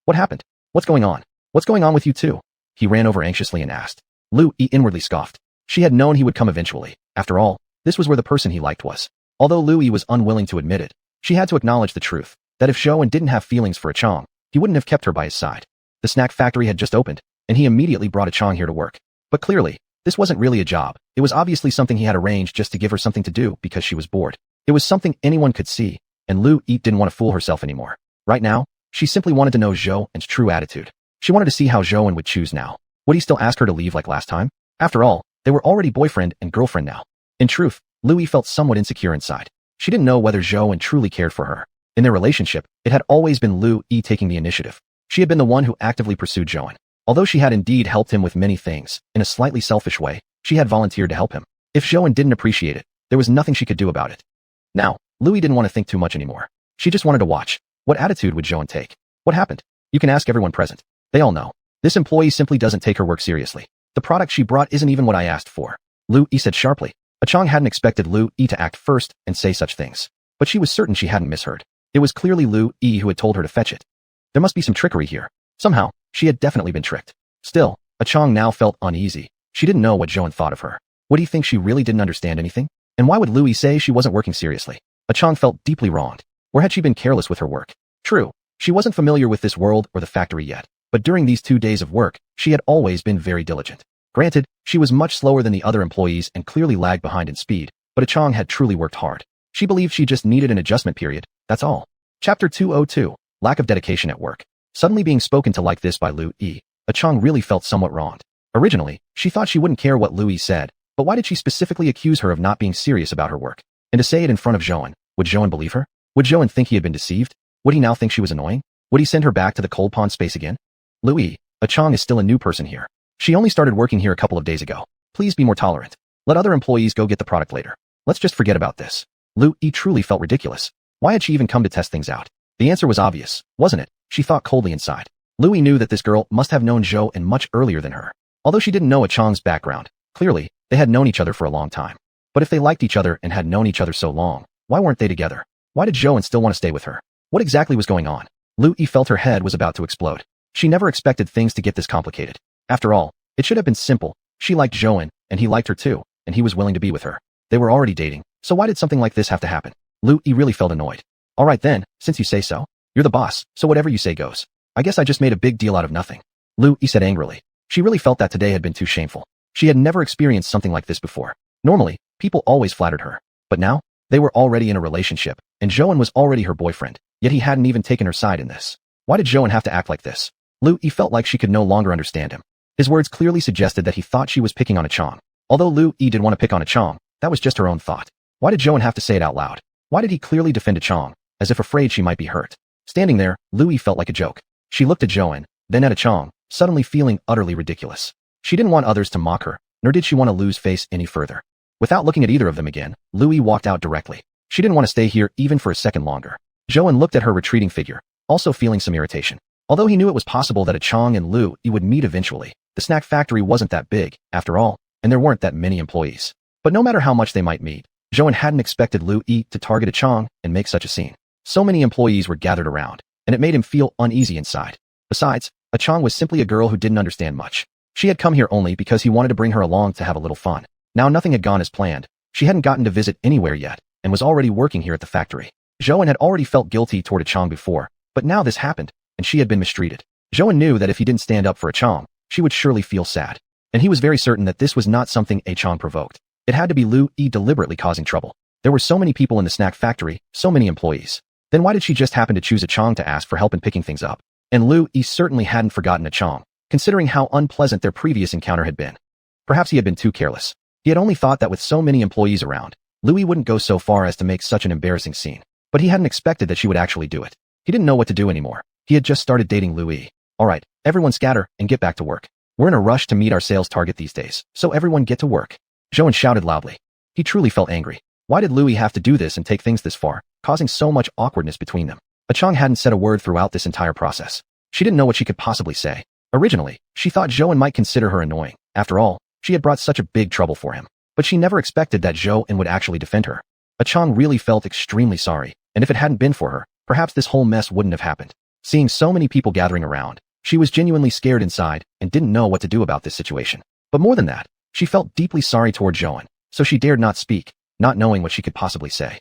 What happened? What's going on? What's going on with you two? He ran over anxiously and asked. Louis inwardly scoffed. She had known he would come eventually. After all, this was where the person he liked was. Although Louis was unwilling to admit it, she had to acknowledge the truth, that if Zhou didn't have feelings for a Chang, he wouldn't have kept her by his side. The snack factory had just opened, and he immediately brought a Chang here to work. But clearly, this wasn't really a job. It was obviously something he had arranged just to give her something to do because she was bored. It was something anyone could see, and Louis didn't want to fool herself anymore. Right now, she simply wanted to know Zhou's true attitude. She wanted to see how Zhou would choose now. Would he still ask her to leave like last time? After all, they were already boyfriend and girlfriend now. In truth, Louis felt somewhat insecure inside. She didn't know whether Zhou truly cared for her. In their relationship, it had always been Louis taking the initiative. She had been the one who actively pursued Zhou. Although she had indeed helped him with many things, in a slightly selfish way, she had volunteered to help him. If Zhou didn't appreciate it, there was nothing she could do about it. Now, Louis didn't want to think too much anymore. She just wanted to watch. What attitude would Zhou take? What happened? You can ask everyone present. They all know. This employee simply doesn't take her work seriously. The product she brought isn't even what I asked for. Lu Yi said sharply. Chang hadn't expected Lu Yi to act first and say such things. But she was certain she hadn't misheard. It was clearly Lu Yi who had told her to fetch it. There must be some trickery here. Somehow, she had definitely been tricked. Still, Chang now felt uneasy. She didn't know what Zhou thought of her. Would he think she really didn't understand anything? And why would Lu Yi say she wasn't working seriously? Chang felt deeply wronged. Or had she been careless with her work? True, she wasn't familiar with this world or the factory yet, but during these 2 days of work, she had always been very diligent. Granted, she was much slower than the other employees and clearly lagged behind in speed, but Chang had truly worked hard. She believed she just needed an adjustment period, that's all. Chapter 202, Lack of Dedication at Work. Suddenly being spoken to like this by Lu Yi, Chang really felt somewhat wronged. Originally, she thought she wouldn't care what Lu Yi said, but why did she specifically accuse her of not being serious about her work? And to say it in front of Zhou, would Zhou believe her? Would Zhou think he had been deceived? Would he now think she was annoying? Would he send her back to the cold pond space again? Lu Yi, Chang is still a new person here. She only started working here a couple of days ago. Please be more tolerant. Let other employees go get the product later. Let's just forget about this. Lu Yi truly felt ridiculous. Why had she even come to test things out? The answer was obvious, wasn't it? She thought coldly inside. Lu Yi knew that this girl must have known Zhou much earlier than her. Although she didn't know Chang's background, clearly, they had known each other for a long time. But if they liked each other and had known each other so long, why weren't they together? Why did Zhou still want to stay with her? What exactly was going on? Lu Yi felt her head was about to explode. She never expected things to get this complicated. After all, it should have been simple. She liked Zhou and he liked her too, and he was willing to be with her. They were already dating, so why did something like this have to happen? Lu Yi really felt annoyed. Alright then, since you say so. You're the boss, so whatever you say goes. I guess I just made a big deal out of nothing. Lu Yi said angrily. She really felt that today had been too shameful. She had never experienced something like this before. Normally, people always flattered her. But now, they were already in a relationship, and Zhou was already her boyfriend, yet he hadn't even taken her side in this. Why did Zhou have to act like this? Lu Yi felt like she could no longer understand him. His words clearly suggested that he thought she was picking on Chang. Although Lu Yi did want to pick on Chang, that was just her own thought. Why did Zhou have to say it out loud? Why did he clearly defend Chang, as if afraid she might be hurt? Standing there, Lu Yi felt like a joke. She looked at Zhou, then at Chang, suddenly feeling utterly ridiculous. She didn't want others to mock her, nor did she want to lose face any further. Without looking at either of them again, Lu Yi walked out directly. She didn't want to stay here even for a second longer. Zhou looked at her retreating figure, also feeling some irritation. Although he knew it was possible that Chang and Lu Yi would meet eventually, the snack factory wasn't that big, after all, and there weren't that many employees. But no matter how much they might meet, Zhou hadn't expected Lu Yi to target Chang and make such a scene. So many employees were gathered around, and it made him feel uneasy inside. Besides, Chang was simply a girl who didn't understand much. She had come here only because he wanted to bring her along to have a little fun. Now nothing had gone as planned. She hadn't gotten to visit anywhere yet, and was already working here at the factory. Zhou had already felt guilty toward Chang before, but now this happened, and she had been mistreated. Zhou knew that if he didn't stand up for Chang, she would surely feel sad. And he was very certain that this was not something Chang provoked. It had to be Lu Yi deliberately causing trouble. There were so many people in the snack factory, so many employees. Then why did she just happen to choose Chang to ask for help in picking things up? And Lu Yi certainly hadn't forgotten Chang, considering how unpleasant their previous encounter had been. Perhaps he had been too careless. He had only thought that with so many employees around, Lu Yi wouldn't go so far as to make such an embarrassing scene. But he hadn't expected that she would actually do it. He didn't know what to do anymore. He had just started dating Lu Yi. Alright, everyone scatter and get back to work. We're in a rush to meet our sales target these days, so everyone get to work. Zhou shouted loudly. He truly felt angry. Why did Lu Yi have to do this and take things this far, causing so much awkwardness between them? Chang hadn't said a word throughout this entire process. She didn't know what she could possibly say. Originally, she thought Zhou might consider her annoying. After all, she had brought such a big trouble for him. But she never expected that Zhou would actually defend her. Chang really felt extremely sorry, and if it hadn't been for her, perhaps this whole mess wouldn't have happened. Seeing so many people gathering around, she was genuinely scared inside and didn't know what to do about this situation. But more than that, she felt deeply sorry toward Zhou, so she dared not speak, not knowing what she could possibly say.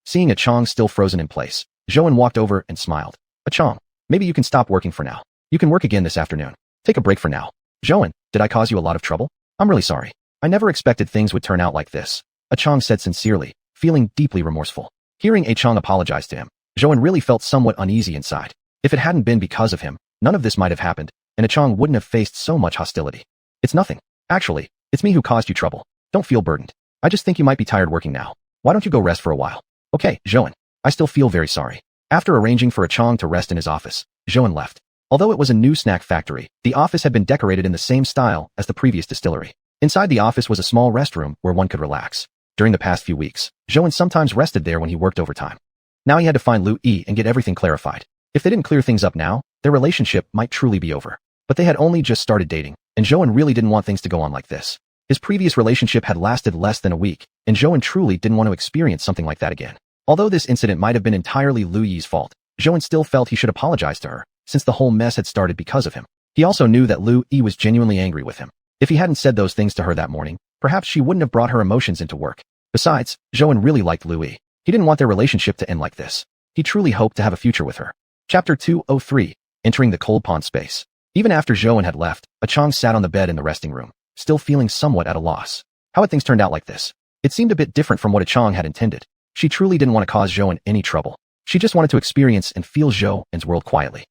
Seeing Chang still frozen in place, Zhou walked over and smiled. Chang, maybe you can stop working for now. You can work again this afternoon. Take a break for now. Zhou, did I cause you a lot of trouble? I'm really sorry. I never expected things would turn out like this. Chang said sincerely, feeling deeply remorseful. Hearing Chang apologize to him, Zhou really felt somewhat uneasy inside. If it hadn't been because of him, none of this might have happened, and Chang wouldn't have faced so much hostility. It's nothing. Actually, it's me who caused you trouble. Don't feel burdened. I just think you might be tired working now. Why don't you go rest for a while? Okay, Zhou, I still feel very sorry. After arranging for Chang to rest in his office, Zhou left. Although it was a new snack factory, the office had been decorated in the same style as the previous distillery. Inside the office was a small restroom where one could relax. During the past few weeks, Zhou sometimes rested there when he worked overtime. Now he had to find Lu Yi and get everything clarified. If they didn't clear things up now, their relationship might truly be over. But they had only just started dating, and Zhou really didn't want things to go on like this. His previous relationship had lasted less than a week, and Zhou truly didn't want to experience something like that again. Although this incident might have been entirely Lu Yi's fault, Zhou still felt he should apologize to her, since the whole mess had started because of him. He also knew that Lu Yi was genuinely angry with him. If he hadn't said those things to her that morning, perhaps she wouldn't have brought her emotions into work. Besides, Zhou really liked Lu Yi. He didn't want their relationship to end like this. He truly hoped to have a future with her. Chapter 203, Entering the Cold Pond Space. Even after Zhou had left, Chang sat on the bed in the resting room, still feeling somewhat at a loss. How had things turned out like this? It seemed a bit different from what Chang had intended. She truly didn't want to cause Zhou any trouble. She just wanted to experience and feel Zhou's world quietly.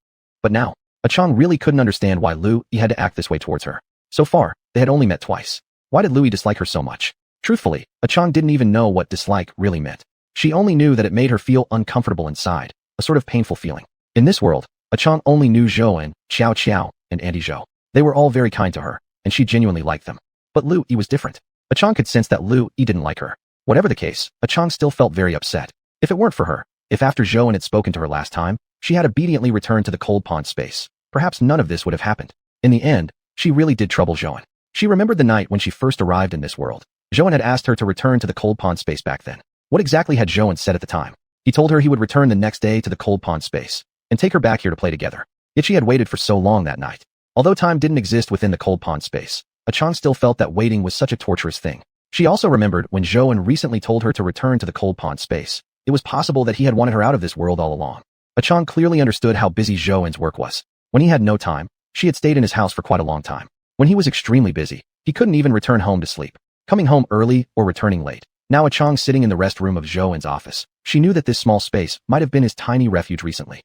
But now, Chang really couldn't understand why Lu Yi had to act this way towards her. So far, they had only met twice. Why did Lu Yi dislike her so much? Truthfully, Chang didn't even know what dislike really meant. She only knew that it made her feel uncomfortable inside, a sort of painful feeling. In this world, Chang only knew Zhou, Xiuxian, and Auntie Zhou. They were all very kind to her, and she genuinely liked them. But Lu Yi was different. Chang could sense that Lu Yi didn't like her. Whatever the case, Chang still felt very upset. If it weren't for her, if after Zhou had spoken to her last time, she had obediently returned to the cold pond space, perhaps none of this would have happened. In the end, she really did trouble Zhou. She remembered the night when she first arrived in this world. Zhou had asked her to return to the cold pond space back then. What exactly had Zhou said at the time? He told her he would return the next day to the cold pond space and take her back here to play together. Yet she had waited for so long that night. Although time didn't exist within the cold pond space, Chang still felt that waiting was such a torturous thing. She also remembered when Zhou recently told her to return to the cold pond space. It was possible that he had wanted her out of this world all along. Chang clearly understood how busy Zhou's work was. When he had no time, she had stayed in his house for quite a long time. When he was extremely busy, he couldn't even return home to sleep, coming home early or returning late. Now Chang sitting in the rest room of Zhou's office. She knew that this small space might have been his tiny refuge recently.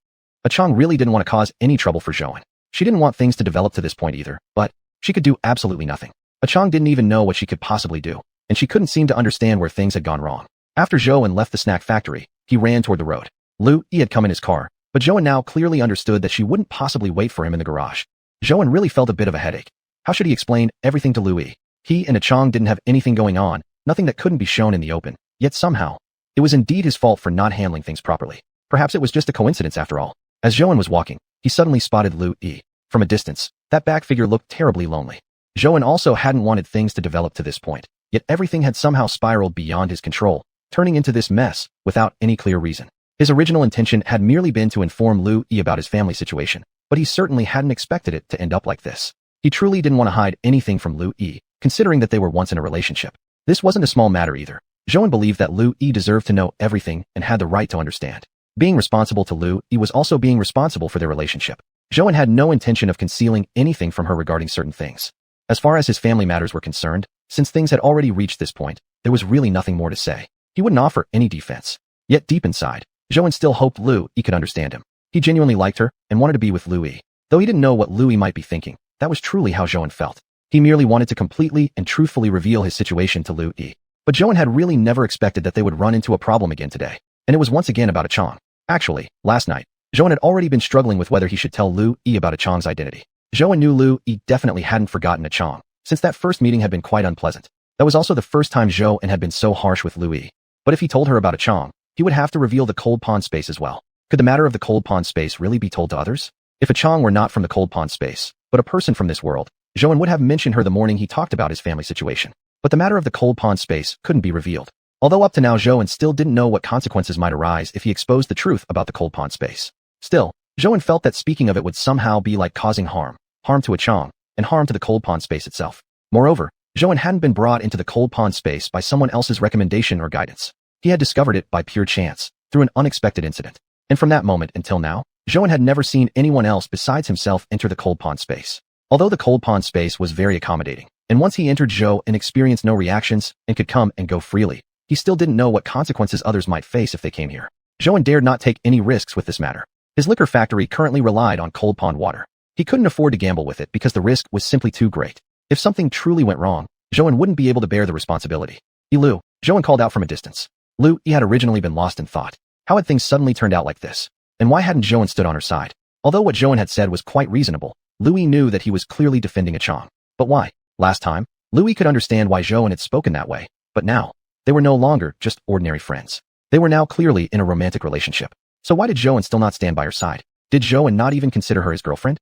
Chang really didn't want to cause any trouble for Zhou. She didn't want things to develop to this point either, but she could do absolutely nothing. Chang didn't even know what she could possibly do, and she couldn't seem to understand where things had gone wrong. After Zhou left the snack factory, he ran toward the road. Lu Yi had come in his car, but Zhou now clearly understood that she wouldn't possibly wait for him in the garage. Zhou really felt a bit of a headache. How should he explain everything to Lu Yi? He and Chang didn't have anything going on, nothing that couldn't be shown in the open, yet somehow, it was indeed his fault for not handling things properly. Perhaps it was just a coincidence after all. As Zhou was walking, he suddenly spotted Lu Yi. From a distance, that back figure looked terribly lonely. Zhou also hadn't wanted things to develop to this point, yet everything had somehow spiraled beyond his control, turning into this mess without any clear reason. His original intention had merely been to inform Lu Yi about his family situation, but he certainly hadn't expected it to end up like this. He truly didn't want to hide anything from Lu Yi, considering that they were once in a relationship. This wasn't a small matter either. Zhou believed that Lu Yi deserved to know everything and had the right to understand. Being responsible to Lu Yi was also being responsible for their relationship. Zhou had no intention of concealing anything from her regarding certain things. As far as his family matters were concerned, since things had already reached this point, there was really nothing more to say. He wouldn't offer any defense. Yet deep inside, Zhou still hoped Lu Yi could understand him. He genuinely liked her and wanted to be with Lu Yi. Though he didn't know what Lu Yi might be thinking, that was truly how Zhou felt. He merely wanted to completely and truthfully reveal his situation to Lu Yi. But Zhou had really never expected that they would run into a problem again today, and it was once again about Chang. Actually, last night, Zhou had already been struggling with whether he should tell Lu Yi about Chang's identity. Zhou knew Lu Yi definitely hadn't forgotten Chang, since that first meeting had been quite unpleasant. That was also the first time Zhou had been so harsh with Lu Yi. But if he told her about Chang, he would have to reveal the cold pond space as well. Could the matter of the cold pond space really be told to others? If Chang were not from the cold pond space, but a person from this world, Zhou would have mentioned her the morning he talked about his family situation. But the matter of the cold pond space couldn't be revealed. Although up to now Zhou still didn't know what consequences might arise if he exposed the truth about the cold pond space. Still, Zhou felt that speaking of it would somehow be like causing harm to Chang, and harm to the cold pond space itself. Moreover, Zhou hadn't been brought into the cold pond space by someone else's recommendation or guidance. He had discovered it by pure chance, through an unexpected incident. And from that moment until now, Zhou had never seen anyone else besides himself enter the cold pond space. Although the cold pond space was very accommodating, and once he entered Zhou and experienced no reactions and could come and go freely, he still didn't know what consequences others might face if they came here. Zhou dared not take any risks with this matter. His liquor factory currently relied on cold pond water. He couldn't afford to gamble with it because the risk was simply too great. If something truly went wrong, Zhou wouldn't be able to bear the responsibility. Lu, Zhou called out from a distance. Lu Yi had originally been lost in thought. How had things suddenly turned out like this? And why hadn't Zhou stood on her side? Although what Zhou had said was quite reasonable, Lu Yi knew that he was clearly defending Chang. But why? Last time, Lu Yi could understand why Zhou had spoken that way, but now, they were no longer just ordinary friends. They were now clearly in a romantic relationship. So why did Zhou still not stand by her side? Did Zhou not even consider her his girlfriend?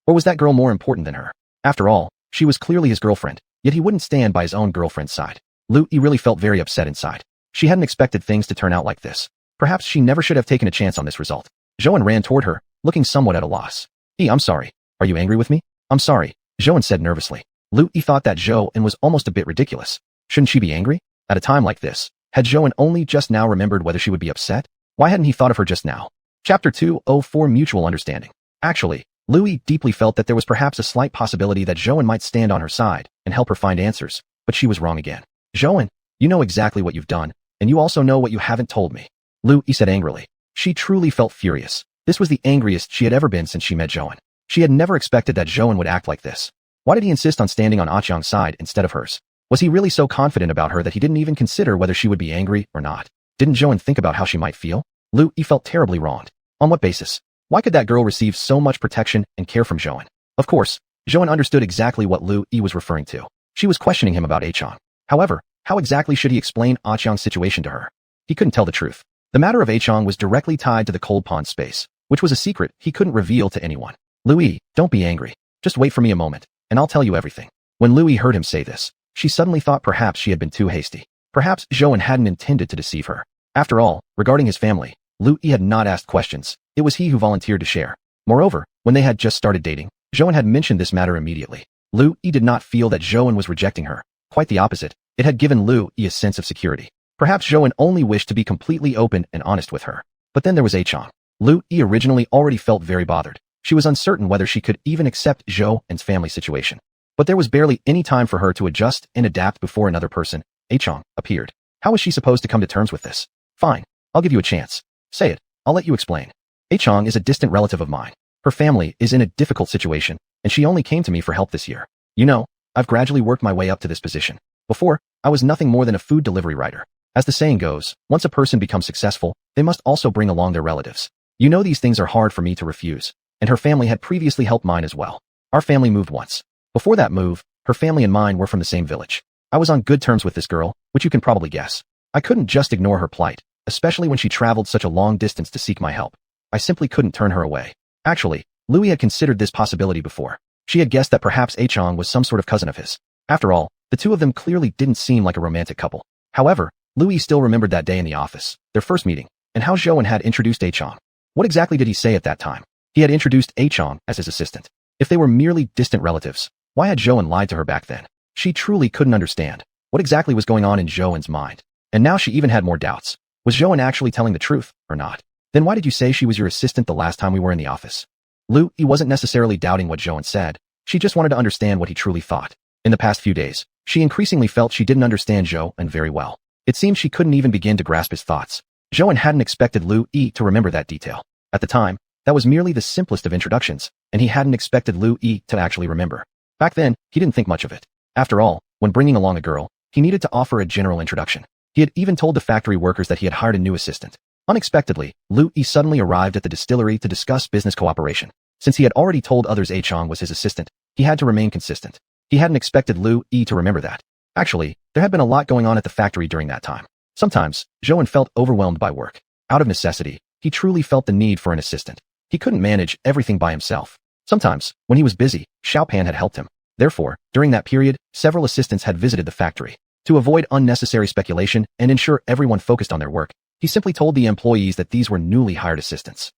Or was that girl more important than her? After all, she was clearly his girlfriend, yet he wouldn't stand by his own girlfriend's side. Lu Yi really felt very upset inside. She hadn't expected things to turn out like this. Perhaps she never should have taken a chance on this result. Zhou ran toward her, looking somewhat at a loss. I'm sorry. Are you angry with me? I'm sorry, Zhou said nervously. Lu Yi thought that Zhou was almost a bit ridiculous. Shouldn't she be angry? At a time like this, had Zhou only just now remembered whether she would be upset? Why hadn't he thought of her just now? Chapter 204 Mutual Understanding. Actually, Lu Yi deeply felt that there was perhaps a slight possibility that Zhou might stand on her side and help her find answers, but she was wrong again. Zhou, you know exactly what you've done, and you also know what you haven't told me, Lu Yi said angrily. She truly felt furious. This was the angriest she had ever been since she met Zhou. She had never expected that Zhou would act like this. Why did he insist on standing on xiuxian's side instead of hers? Was he really so confident about her that he didn't even consider whether she would be angry or not? Didn't Zhou think about how she might feel? Lu Yi felt terribly wronged. On what basis? Why could that girl receive so much protection and care from Zhou? Of course, Zhou understood exactly what Lu Yi was referring to. She was questioning him about xiuxian. However, how exactly should he explain xiuxian's situation to her? He couldn't tell the truth. The matter of xiuxian was directly tied to the cold pond space, which was a secret he couldn't reveal to anyone. Lu Yi, don't be angry. Just wait for me a moment, and I'll tell you everything. When Lu Yi heard him say this, she suddenly thought perhaps she had been too hasty. Perhaps Zhou hadn't intended to deceive her. After all, regarding his family, Lu Yi had not asked questions. It was he who volunteered to share. Moreover, when they had just started dating, Zhou had mentioned this matter immediately. Lu Yi did not feel that Zhou was rejecting her. Quite the opposite. It had given Lu Yi a sense of security. Perhaps Zhou only wished to be completely open and honest with her. But then there was xiuxian. Lu Yi originally already felt very bothered. She was uncertain whether she could even accept Zhou's family situation. But there was barely any time for her to adjust and adapt before another person, xiuxian, appeared. How was she supposed to come to terms with this? Fine, I'll give you a chance. Say it, I'll let you explain. xiuxian is a distant relative of mine. Her family is in a difficult situation, and she only came to me for help this year. You know, I've gradually worked my way up to this position. Before, I was nothing more than a food delivery rider. As the saying goes, once a person becomes successful, they must also bring along their relatives. You know these things are hard for me to refuse, and her family had previously helped mine as well. Our family moved once. Before that move, her family and mine were from the same village. I was on good terms with this girl, which you can probably guess. I couldn't just ignore her plight, especially when she traveled such a long distance to seek my help. I simply couldn't turn her away. Actually, Lu Yi had considered this possibility before. She had guessed that perhaps xiuxian was some sort of cousin of his. After all, the two of them clearly didn't seem like a romantic couple. However, Lu Yi still remembered that day in the office, their first meeting, and how Zhou had introduced xiuxian. What exactly did he say at that time? He had introduced xiuxian as his assistant. If they were merely distant relatives, why had Zhou lied to her back then? She truly couldn't understand what exactly was going on in Zhou's mind. And now she even had more doubts. Was Zhou actually telling the truth, or not? Then why did you say she was your assistant the last time we were in the office? Lu Yi wasn't necessarily doubting what Zhou said. She just wanted to understand what he truly thought. In the past few days, she increasingly felt she didn't understand Zhou very well. It seemed she couldn't even begin to grasp his thoughts. Zhou hadn't expected Lu Yi to remember that detail. At the time, that was merely the simplest of introductions, and he hadn't expected Lu Yi to actually remember. Back then, he didn't think much of it. After all, when bringing along a girl, he needed to offer a general introduction. He had even told the factory workers that he had hired a new assistant. Unexpectedly, Lu Yi suddenly arrived at the distillery to discuss business cooperation. Since he had already told others xiuxian was his assistant, he had to remain consistent. He hadn't expected Lu Yi to remember that. Actually, there had been a lot going on at the factory during that time. Sometimes, Zhou felt overwhelmed by work. Out of necessity, he truly felt the need for an assistant. He couldn't manage everything by himself. Sometimes, when he was busy, Xiaopan had helped him. Therefore, during that period, several assistants had visited the factory. To avoid unnecessary speculation and ensure everyone focused on their work, he simply told the employees that these were newly hired assistants.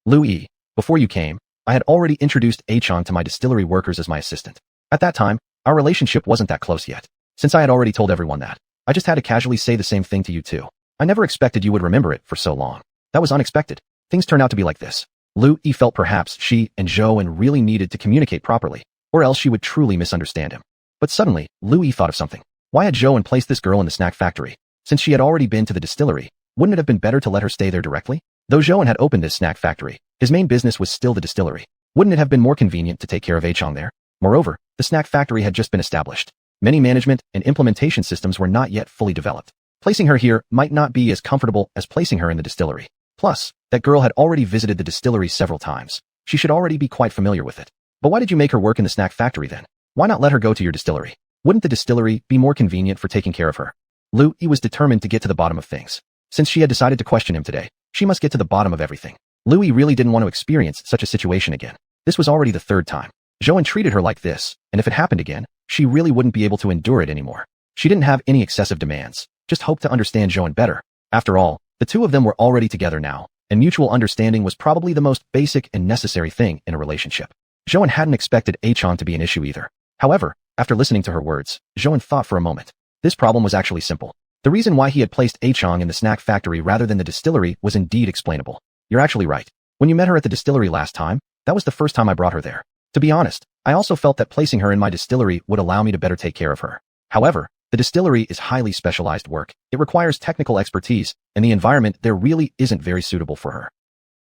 Lu Yi, before you came, I had already introduced xiuxian to my distillery workers as my assistant. At that time, our relationship wasn't that close yet. Since I had already told everyone that, I just had to casually say the same thing to you too. I never expected you would remember it for so long. That was unexpected. Things turned out to be like this. Lu Yi felt perhaps she and Zhou really needed to communicate properly, or else she would truly misunderstand him. But suddenly, Lu Yi thought of something. Why had Zhou placed this girl in the snack factory? Since she had already been to the distillery, wouldn't it have been better to let her stay there directly? Though Zhou had opened this snack factory, his main business was still the distillery. Wouldn't it have been more convenient to take care of xiuxian there? Moreover, the snack factory had just been established. Many management and implementation systems were not yet fully developed. Placing her here might not be as comfortable as placing her in the distillery. Plus, that girl had already visited the distillery several times. She should already be quite familiar with it. But why did you make her work in the snack factory then? Why not let her go to your distillery? Wouldn't the distillery be more convenient for taking care of her? Lu Yi was determined to get to the bottom of things. Since she had decided to question him today, she must get to the bottom of everything. Louis really didn't want to experience such a situation again. This was already the third time Joan treated her like this, and if it happened again, she really wouldn't be able to endure it anymore. She didn't have any excessive demands, just hoped to understand Joan better. After all, the two of them were already together now, and mutual understanding was probably the most basic and necessary thing in a relationship. Joan hadn't expected xiuxian to be an issue either. However, after listening to her words, Joan thought for a moment. This problem was actually simple. The reason why he had placed xiuxian in the snack factory rather than the distillery was indeed explainable. You're actually right. When you met her at the distillery last time, that was the first time I brought her there. To be honest, I also felt that placing her in my distillery would allow me to better take care of her. However, the distillery is highly specialized work. It requires technical expertise, and the environment there really isn't very suitable for her.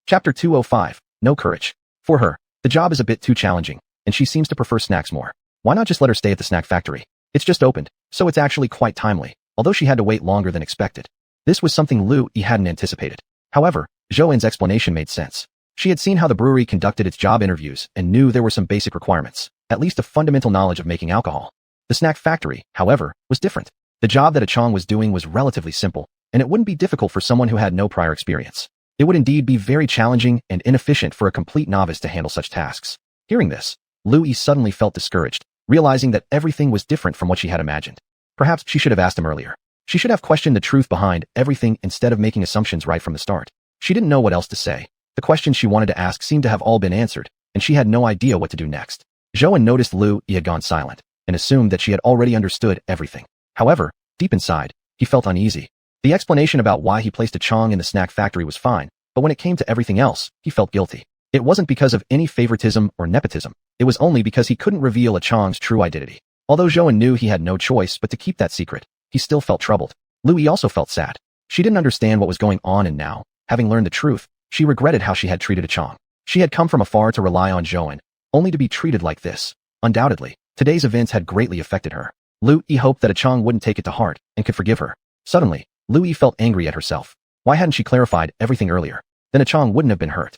Chapter 205. No courage. For her, the job is a bit too challenging, and she seems to prefer snacks more. Why not just let her stay at the snack factory? It's just opened, so it's actually quite timely, although she had to wait longer than expected. This was something Louis hadn't anticipated. However, Joan's explanation made sense. She had seen how the brewery conducted its job interviews and knew there were some basic requirements, at least a fundamental knowledge of making alcohol. The snack factory, however, was different. The job that xiuxian was doing was relatively simple, and it wouldn't be difficult for someone who had no prior experience. It would indeed be very challenging and inefficient for a complete novice to handle such tasks. Hearing this, Louis suddenly felt discouraged, realizing that everything was different from what she had imagined. Perhaps she should have asked him earlier. She should have questioned the truth behind everything instead of making assumptions right from the start. She didn't know what else to say. The questions she wanted to ask seemed to have all been answered, and she had no idea what to do next. Joan noticed Louis had gone silent, and assumed that she had already understood everything. However, deep inside, he felt uneasy. The explanation about why he placed xiuxian in the snack factory was fine, but when it came to everything else, he felt guilty. It wasn't because of any favoritism or nepotism. It was only because he couldn't reveal xiuxian's true identity. Although Joan knew he had no choice but to keep that secret, he still felt troubled. Louis also felt sad. She didn't understand what was going on, and now, having learned the truth, she regretted how she had treated xiuxian. She had come from afar to rely on Joan, only to be treated like this. Undoubtedly, today's events had greatly affected her. Louis hoped that xiuxian wouldn't take it to heart and could forgive her. Suddenly, Louis felt angry at herself. Why hadn't she clarified everything earlier? Then xiuxian wouldn't have been hurt.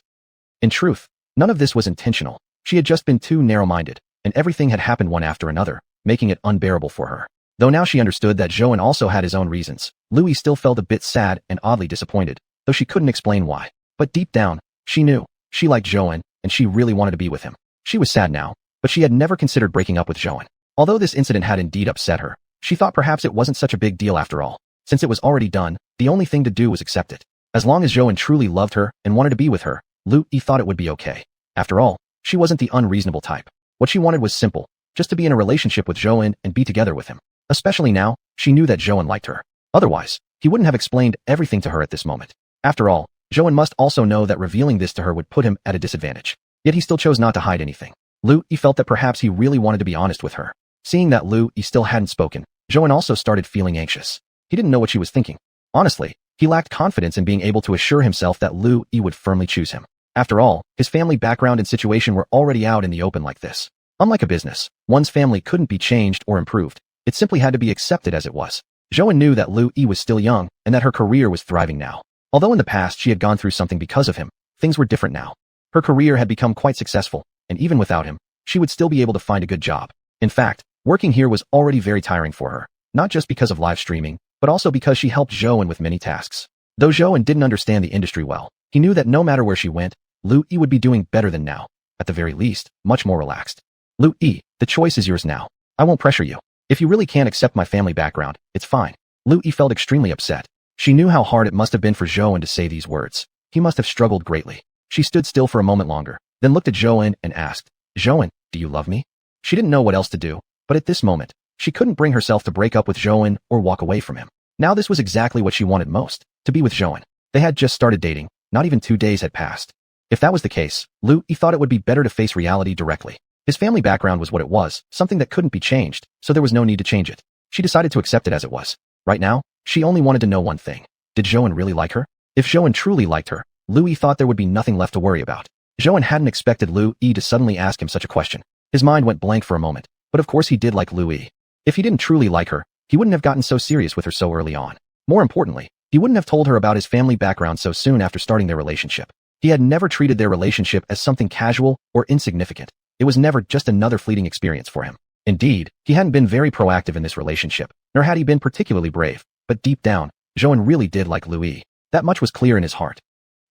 In truth, none of this was intentional. She had just been too narrow-minded, and everything had happened one after another, making it unbearable for her. Though now she understood that Joan also had his own reasons, Louis still felt a bit sad and oddly disappointed, though she couldn't explain why. But deep down, she knew. She liked Joan, and she really wanted to be with him. She was sad now, but she had never considered breaking up with Joan. Although this incident had indeed upset her, she thought perhaps it wasn't such a big deal after all. Since it was already done, the only thing to do was accept it. As long as Joan truly loved her and wanted to be with her, Louis thought it would be okay. After all, she wasn't the unreasonable type. What she wanted was simple, just to be in a relationship with Joan and be together with him. Especially now, she knew that Joan liked her. Otherwise, he wouldn't have explained everything to her at this moment. After all, Joan must also know that revealing this to her would put him at a disadvantage. Yet he still chose not to hide anything. Louis felt that perhaps he really wanted to be honest with her. Seeing that Louis still hadn't spoken, Joan also started feeling anxious. He didn't know what she was thinking. Honestly, he lacked confidence in being able to assure himself that Louis would firmly choose him. After all, his family background and situation were already out in the open like this. Unlike a business, one's family couldn't be changed or improved. It simply had to be accepted as it was. Joan knew that Louis was still young and that her career was thriving now. Although in the past she had gone through something because of him, things were different now. Her career had become quite successful, and even without him, she would still be able to find a good job. In fact, working here was already very tiring for her, not just because of live streaming, but also because she helped Joan with many tasks. Though Joan didn't understand the industry well, he knew that no matter where she went, Louis would be doing better than now. At the very least, much more relaxed. Louis, the choice is yours now. I won't pressure you. If you really can't accept my family background, it's fine. Louis felt extremely upset. She knew how hard it must have been for Joan to say these words. He must have struggled greatly. She stood still for a moment longer, then looked at Joan and asked, Joan, do you love me? She didn't know what else to do, but at this moment, she couldn't bring herself to break up with Joan or walk away from him. Now this was exactly what she wanted most, to be with Joan. They had just started dating, not even 2 days had passed. If that was the case, Louis thought it would be better to face reality directly. His family background was what it was, something that couldn't be changed, so there was no need to change it. She decided to accept it as it was. Right now, she only wanted to know one thing. Did Joan really like her? If Joan truly liked her, Louis thought there would be nothing left to worry about. Joan hadn't expected Louis to suddenly ask him such a question. His mind went blank for a moment, but of course he did like Louis. If he didn't truly like her, he wouldn't have gotten so serious with her so early on. More importantly, he wouldn't have told her about his family background so soon after starting their relationship. He had never treated their relationship as something casual or insignificant. It was never just another fleeting experience for him. Indeed, he hadn't been very proactive in this relationship, nor had he been particularly brave. But deep down, Zhou really did like Louis. That much was clear in his heart.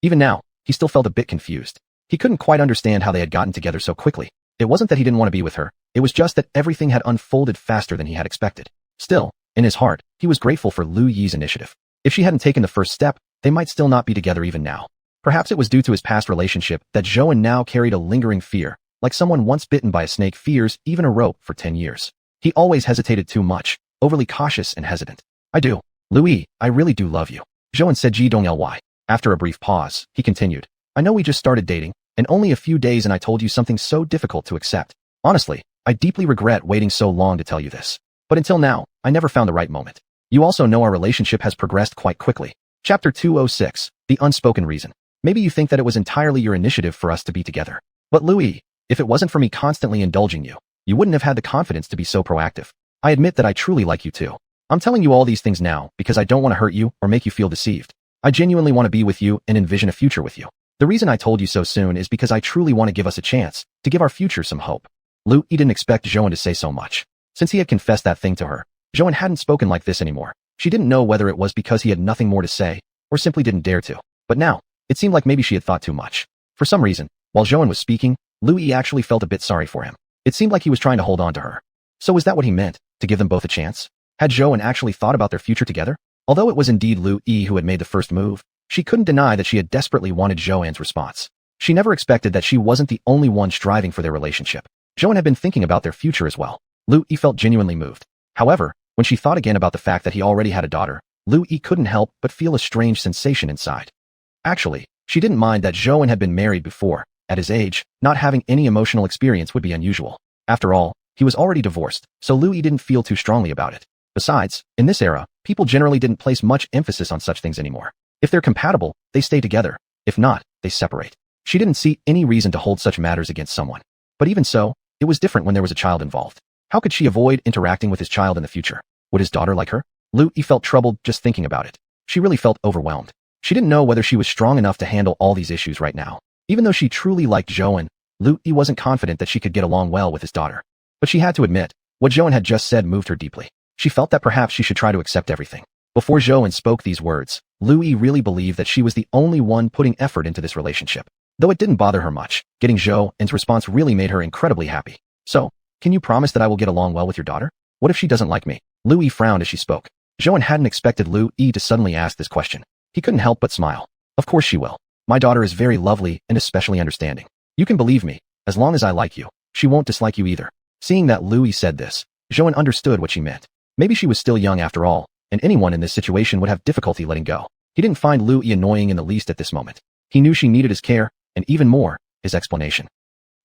Even now, he still felt a bit confused. He couldn't quite understand how they had gotten together so quickly. It wasn't that he didn't want to be with her, it was just that everything had unfolded faster than he had expected. Still, in his heart, he was grateful for Lu Yi's initiative. If she hadn't taken the first step, they might still not be together even now. Perhaps it was due to his past relationship that Zhou now carried a lingering fear, like someone once bitten by a snake fears even a rope for 10 years. He always hesitated too much, overly cautious and hesitant. I do. Louis, I really do love you. Zhou said Ly. After a brief pause, he continued. I know we just started dating, and only a few days and I told you something so difficult to accept. Honestly, I deeply regret waiting so long to tell you this. But until now, I never found the right moment. You also know our relationship has progressed quite quickly. Chapter 206, The Unspoken Reason. Maybe you think that it was entirely your initiative for us to be together. But Louis, if it wasn't for me constantly indulging you, you wouldn't have had the confidence to be so proactive. I admit that I truly like you too. I'm telling you all these things now because I don't want to hurt you or make you feel deceived. I genuinely want to be with you and envision a future with you. The reason I told you so soon is because I truly want to give us a chance, to give our future some hope. Louis didn't expect Zhou to say so much. Since he had confessed that thing to her, Zhou hadn't spoken like this anymore. She didn't know whether it was because he had nothing more to say, or simply didn't dare to. But now, it seemed like maybe she had thought too much. For some reason, while Zhou was speaking, Louis actually felt a bit sorry for him. It seemed like he was trying to hold on to her. So was that what he meant, to give them both a chance? Had Zhou actually thought about their future together? Although it was indeed Louis who had made the first move, she couldn't deny that she had desperately wanted Zhou's response. She never expected that she wasn't the only one striving for their relationship. Zhou had been thinking about their future as well. Louis felt genuinely moved. However, when she thought again about the fact that he already had a daughter, Louis couldn't help but feel a strange sensation inside. Actually, she didn't mind that Zhou had been married before. At his age, not having any emotional experience would be unusual. After all, he was already divorced, so Louis didn't feel too strongly about it. Besides, in this era, people generally didn't place much emphasis on such things anymore. If they're compatible, they stay together. If not, they separate. She didn't see any reason to hold such matters against someone. But even so, it was different when there was a child involved. How could she avoid interacting with his child in the future? Would his daughter like her? Louis felt troubled just thinking about it. She really felt overwhelmed. She didn't know whether she was strong enough to handle all these issues right now. Even though she truly liked Zhou, Louis wasn't confident that she could get along well with his daughter. But she had to admit, what Zhou had just said moved her deeply. She felt that perhaps she should try to accept everything. Before Zhou spoke these words, Louis really believed that she was the only one putting effort into this relationship. Though it didn't bother her much, getting Zhou's response really made her incredibly happy. So, can you promise that I will get along well with your daughter? What if she doesn't like me? Louis frowned as she spoke. Zhou hadn't expected Louis to suddenly ask this question. He couldn't help but smile. Of course she will. My daughter is very lovely and especially understanding. You can believe me, as long as I like you, she won't dislike you either. Seeing that Louis said this, Zhou understood what she meant. Maybe she was still young after all, and anyone in this situation would have difficulty letting go. He didn't find Louis annoying in the least at this moment. He knew she needed his care, and even more, his explanation.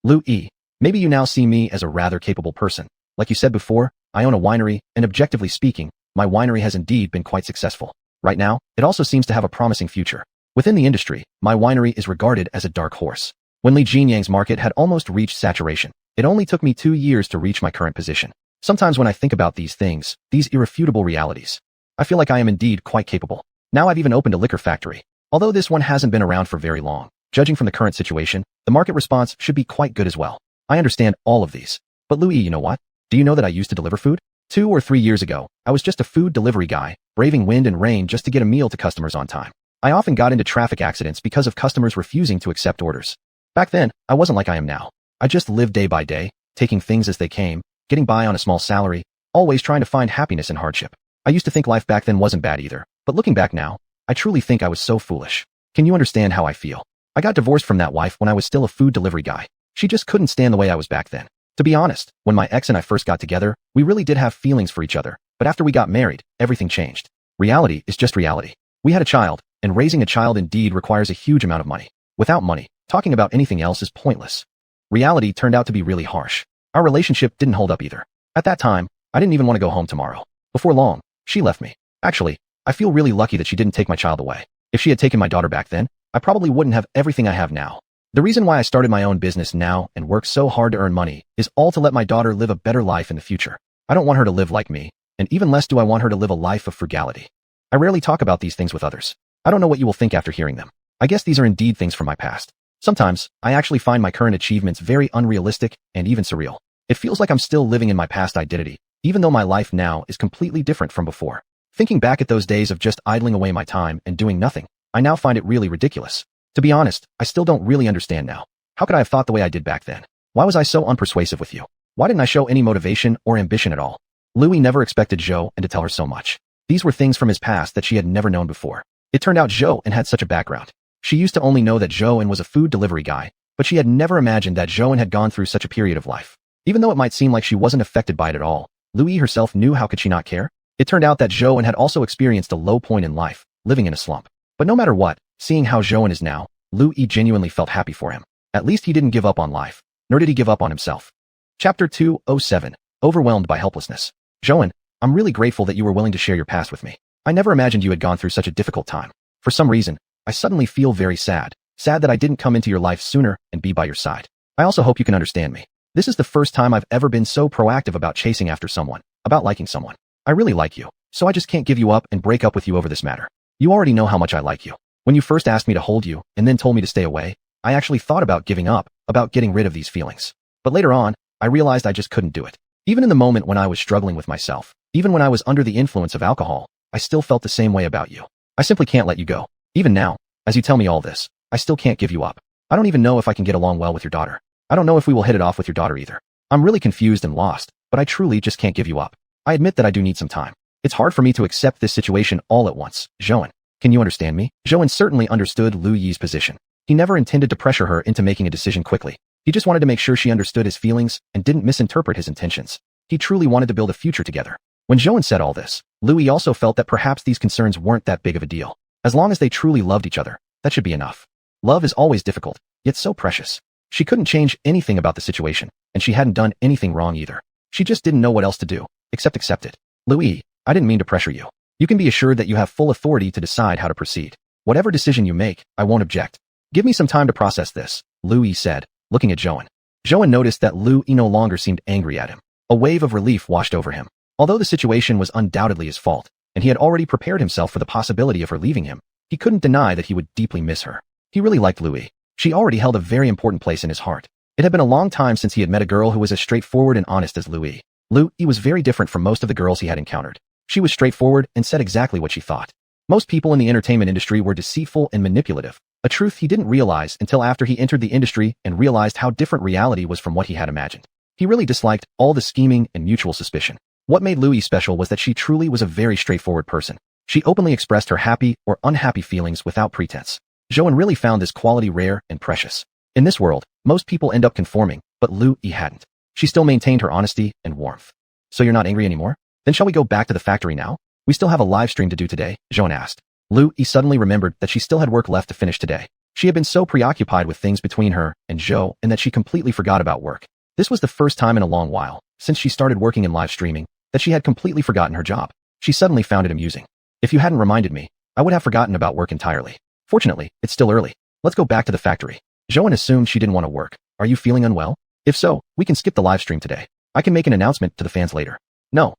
Louis, maybe you now see me as a rather capable person. Like you said before, I own a winery, and objectively speaking, my winery has indeed been quite successful. Right now, it also seems to have a promising future. Within the industry, my winery is regarded as a dark horse. When Li Jinyang's market had almost reached saturation, it only took me 2 years to reach my current position. Sometimes when I think about these things, these irrefutable realities, I feel like I am indeed quite capable. Now I've even opened a liquor factory. Although this one hasn't been around for very long, judging from the current situation, the market response should be quite good as well. I understand all of these. But Louis, you know what? Do you know that I used to deliver food? 2 or 3 years ago, I was just a food delivery guy, braving wind and rain just to get a meal to customers on time. I often got into traffic accidents because of customers refusing to accept orders. Back then, I wasn't like I am now. I just lived day by day, taking things as they came, getting by on a small salary, always trying to find happiness in hardship. I used to think life back then wasn't bad either, but looking back now, I truly think I was so foolish. Can you understand how I feel? I got divorced from that wife when I was still a food delivery guy. She just couldn't stand the way I was back then. To be honest, when my ex and I first got together, we really did have feelings for each other, but after we got married, everything changed. Reality is just reality. We had a child, and raising a child indeed requires a huge amount of money. Without money, talking about anything else is pointless. Reality turned out to be really harsh. Our relationship didn't hold up either. At that time, I didn't even want to go home tomorrow. Before long, she left me. Actually, I feel really lucky that she didn't take my child away. If she had taken my daughter back then, I probably wouldn't have everything I have now. The reason why I started my own business now and work so hard to earn money is all to let my daughter live a better life in the future. I don't want her to live like me, and even less do I want her to live a life of frugality. I rarely talk about these things with others. I don't know what you will think after hearing them. I guess these are indeed things from my past. Sometimes, I actually find my current achievements very unrealistic and even surreal. It feels like I'm still living in my past identity, even though my life now is completely different from before. Thinking back at those days of just idling away my time and doing nothing, I now find it really ridiculous. To be honest, I still don't really understand now. How could I have thought the way I did back then? Why was I so unpersuasive with you? Why didn't I show any motivation or ambition at all? Louis never expected Zhou and to tell her so much. These were things from his past that she had never known before. It turned out Zhou and had such a background. She used to only know that Zhou was a food delivery guy, but she had never imagined that Zhou had gone through such a period of life. Even though it might seem like she wasn't affected by it at all, Louis herself knew how could she not care? It turned out that Zhou had also experienced a low point in life, living in a slump. But no matter what, seeing how Zhou is now, Louis genuinely felt happy for him. At least he didn't give up on life, nor did he give up on himself. Chapter 207. Overwhelmed by helplessness. Zhou, I'm really grateful that you were willing to share your past with me. I never imagined you had gone through such a difficult time. For some reason, I suddenly feel very sad. Sad that I didn't come into your life sooner and be by your side. I also hope you can understand me. This is the first time I've ever been so proactive about chasing after someone, about liking someone. I really like you, so I just can't give you up and break up with you over this matter. You already know how much I like you. When you first asked me to hold you and then told me to stay away, I actually thought about giving up, about getting rid of these feelings. But later on, I realized I just couldn't do it. Even in the moment when I was struggling with myself, even when I was under the influence of alcohol, I still felt the same way about you. I simply can't let you go. Even now, as you tell me all this, I still can't give you up. I don't even know if I can get along well with your daughter. I don't know if we will hit it off with your daughter either. I'm really confused and lost, but I truly just can't give you up. I admit that I do need some time. It's hard for me to accept this situation all at once. Zhou, can you understand me? Zhou certainly understood Lu Yi's position. He never intended to pressure her into making a decision quickly. He just wanted to make sure she understood his feelings and didn't misinterpret his intentions. He truly wanted to build a future together. When Zhou said all this, Louis also felt that perhaps these concerns weren't that big of a deal. As long as they truly loved each other, that should be enough. Love is always difficult, yet so precious. She couldn't change anything about the situation, and she hadn't done anything wrong either. She just didn't know what else to do, except accept it. Louis, I didn't mean to pressure you. You can be assured that you have full authority to decide how to proceed. Whatever decision you make, I won't object. Give me some time to process this, Louis said, looking at Zhou. Zhou noticed that Louis no longer seemed angry at him. A wave of relief washed over him. Although the situation was undoubtedly his fault, and he had already prepared himself for the possibility of her leaving him, he couldn't deny that he would deeply miss her. He really liked Louis. She already held a very important place in his heart. It had been a long time since he had met a girl who was as straightforward and honest as Louis. Louis was very different from most of the girls he had encountered. She was straightforward and said exactly what she thought. Most people in the entertainment industry were deceitful and manipulative, a truth he didn't realize until after he entered the industry and realized how different reality was from what he had imagined. He really disliked all the scheming and mutual suspicion. What made Louis special was that she truly was a very straightforward person. She openly expressed her happy or unhappy feelings without pretense. Zhou really found this quality rare and precious. In this world, most people end up conforming, but Louis hadn't. She still maintained her honesty and warmth. So you're not angry anymore? Then shall we go back to the factory now? We still have a live stream to do today, Zhou asked. Louis suddenly remembered that she still had work left to finish today. She had been so preoccupied with things between her and Zhou and that she completely forgot about work. This was the first time in a long while, since she started working in live streaming, that she had completely forgotten her job. She suddenly found it amusing. If you hadn't reminded me, I would have forgotten about work entirely. Fortunately, it's still early. Let's go back to the factory. Zhou assumed she didn't want to work. Are you feeling unwell? If so, we can skip the live stream today. I can make an announcement to the fans later. No,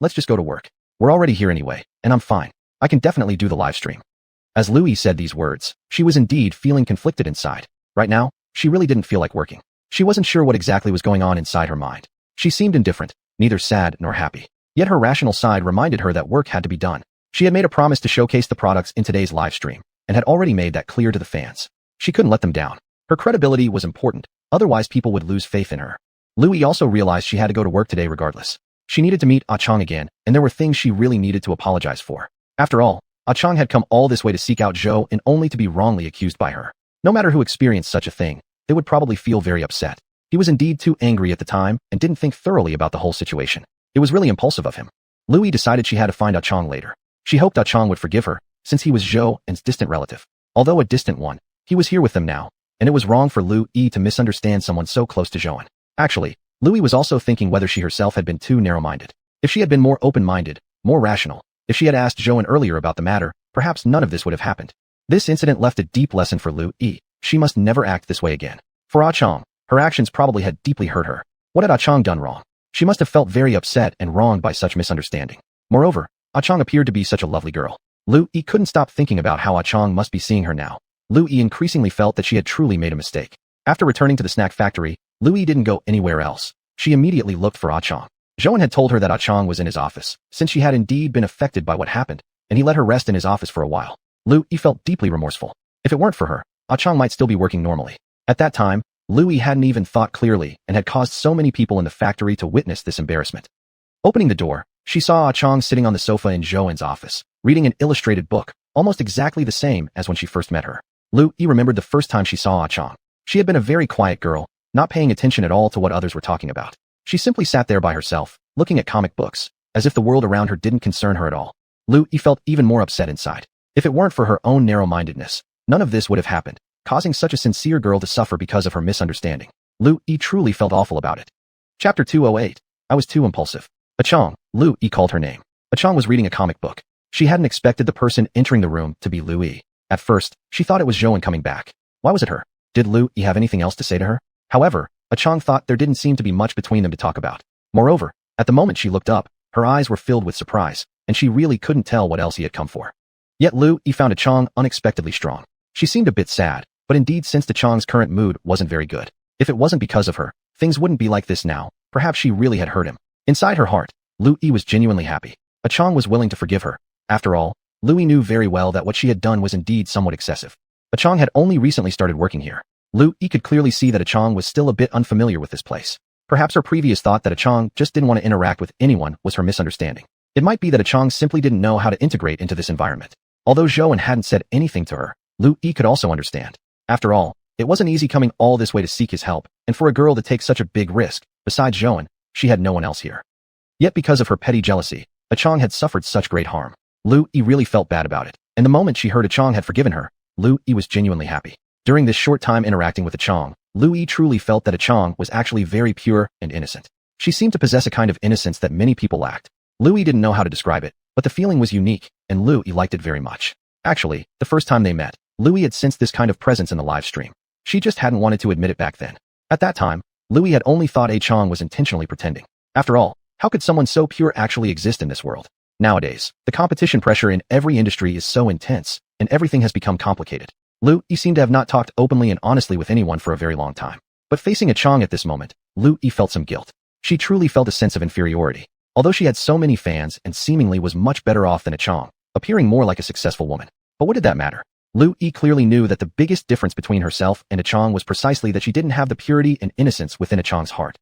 let's just go to work. We're already here anyway, and I'm fine. I can definitely do the live stream. As Louis said these words, she was indeed feeling conflicted inside. Right now, she really didn't feel like working. She wasn't sure what exactly was going on inside her mind. She seemed indifferent, neither sad nor happy. Yet her rational side reminded her that work had to be done. She had made a promise to showcase the products in today's live stream, and had already made that clear to the fans. She couldn't let them down. Her credibility was important, otherwise people would lose faith in her. Louis also realized she had to go to work today regardless. She needed to meet Ah Chong again, and there were things she really needed to apologize for. After all, Ah Chong had come all this way to seek out Zhou and only to be wrongly accused by her. No matter who experienced such a thing, they would probably feel very upset. He was indeed too angry at the time and didn't think thoroughly about the whole situation. It was really impulsive of him. Louis decided she had to find Ah Chong later. She hoped Ah Chong would forgive her, since he was Zhou's distant relative. Although a distant one, he was here with them now, and it was wrong for Louis to misunderstand someone so close to Zhou. Actually, Louis was also thinking whether she herself had been too narrow-minded. If she had been more open-minded, more rational, if she had asked Zhou earlier about the matter, perhaps none of this would have happened. This incident left a deep lesson for Louis. She must never act this way again. For Ah Chong, her actions probably had deeply hurt her. What had Ah Chong done wrong? She must have felt very upset and wronged by such misunderstanding. Moreover, Ah Chong appeared to be such a lovely girl. Louis couldn't stop thinking about how Ah Chong must be seeing her now. Louis increasingly felt that she had truly made a mistake. After returning to the snack factory, Louis didn't go anywhere else. She immediately looked for Ah Chong. Zhou had told her that Ah Chang was in his office, since she had indeed been affected by what happened, and he let her rest in his office for a while. Lu Yi felt deeply remorseful. If it weren't for her, Ah Chang might still be working normally. At that time, Lu Yi hadn't even thought clearly and had caused so many people in the factory to witness this embarrassment. Opening the door, she saw Ah Chang sitting on the sofa in Zhou's office, reading an illustrated book, almost exactly the same as when she first met her. Lu Yi remembered the first time she saw Ah Chang. She had been a very quiet girl, not paying attention at all to what others were talking about. She simply sat there by herself, looking at comic books, as if the world around her didn't concern her at all. Lu Yi felt even more upset inside. If it weren't for her own narrow-mindedness, none of this would have happened, causing such a sincere girl to suffer because of her misunderstanding. Lu Yi truly felt awful about it. Chapter 208. I was too impulsive. Ah Chang, Lu Yi called her name. Ah Chang was reading a comic book. She hadn't expected the person entering the room to be Lu Yi. At first, she thought it was Zhou coming back. Why was it her? Did Lu Yi have anything else to say to her? However, Ah Chang thought there didn't seem to be much between them to talk about. Moreover, at the moment she looked up, her eyes were filled with surprise, and she really couldn't tell what else he had come for. Yet Lu Yi found Ah Chang unexpectedly strong. She seemed a bit sad, but indeed sensed Ah Chang's current mood wasn't very good. If it wasn't because of her, things wouldn't be like this now. Perhaps she really had hurt him. Inside her heart, Lu Yi was genuinely happy. Ah Chang was willing to forgive her. After all, Lu Yi knew very well that what she had done was indeed somewhat excessive. Ah Chang had only recently started working here. Lu Yi could clearly see that Ah Chang was still a bit unfamiliar with this place. Perhaps her previous thought that Ah Chang just didn't want to interact with anyone was her misunderstanding. It might be that Ah Chang simply didn't know how to integrate into this environment. Although Zhou hadn't said anything to her, Lu Yi could also understand. After all, it wasn't easy coming all this way to seek his help, and for a girl to take such a big risk, besides Zhou, she had no one else here. Yet because of her petty jealousy, Ah Chang had suffered such great harm. Lu Yi really felt bad about it, and the moment she heard Ah Chang had forgiven her, Lu Yi was genuinely happy. During this short time interacting with Ah Chang, Lu Yi truly felt that Ah Chang was actually very pure and innocent. She seemed to possess a kind of innocence that many people lacked. Lu Yi didn't know how to describe it, but the feeling was unique, and Lu Yi liked it very much. Actually, the first time they met, Lu Yi had sensed this kind of presence in the live stream. She just hadn't wanted to admit it back then. At that time, Lu Yi had only thought Ah Chang was intentionally pretending. After all, how could someone so pure actually exist in this world? Nowadays, the competition pressure in every industry is so intense, and everything has become complicated. Lu Yi seemed to have not talked openly and honestly with anyone for a very long time. But facing Ah Chang at this moment, Lu Yi felt some guilt. She truly felt a sense of inferiority. Although she had so many fans and seemingly was much better off than Ah Chang, appearing more like a successful woman. But what did that matter? Lu Yi clearly knew that the biggest difference between herself and Ah Chang was precisely that she didn't have the purity and innocence within Ah Chang's heart.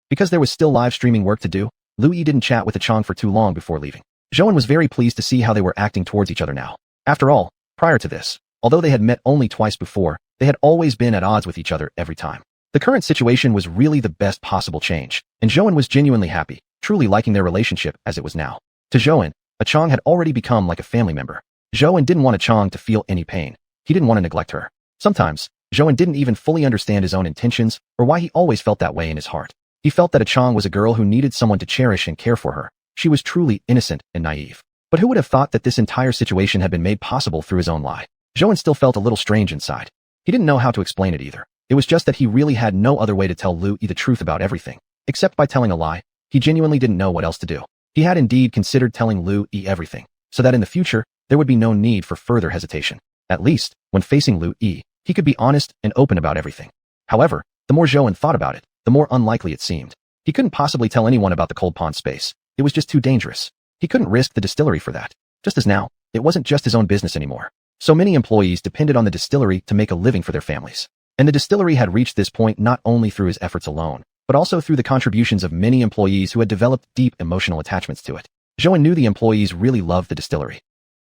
Because there was still live streaming work to do, Lu Yi didn't chat with Ah Chang for too long before leaving. Zhou was very pleased to see how they were acting towards each other now. After all, prior to this, although they had met only twice before, they had always been at odds with each other every time. The current situation was really the best possible change, and Zhou was genuinely happy, truly liking their relationship as it was now. To Zhou, Ah Chang had already become like a family member. Zhou didn't want Ah Chang to feel any pain. He didn't want to neglect her. Sometimes, Zhou didn't even fully understand his own intentions or why he always felt that way in his heart. He felt that Ah Chang was a girl who needed someone to cherish and care for her. She was truly innocent and naive. But who would have thought that this entire situation had been made possible through his own lie? Zhou still felt a little strange inside. He didn't know how to explain it either. It was just that he really had no other way to tell Lu Yi the truth about everything. Except by telling a lie, he genuinely didn't know what else to do. He had indeed considered telling Lu Yi everything, so that in the future, there would be no need for further hesitation. At least, when facing Lu Yi, he could be honest and open about everything. However, the more Zhou thought about it, the more unlikely it seemed. He couldn't possibly tell anyone about the cold pond space. It was just too dangerous. He couldn't risk the distillery for that. Just as now, it wasn't just his own business anymore. So many employees depended on the distillery to make a living for their families. And the distillery had reached this point not only through his efforts alone, but also through the contributions of many employees who had developed deep emotional attachments to it. Zhou knew the employees really loved the distillery.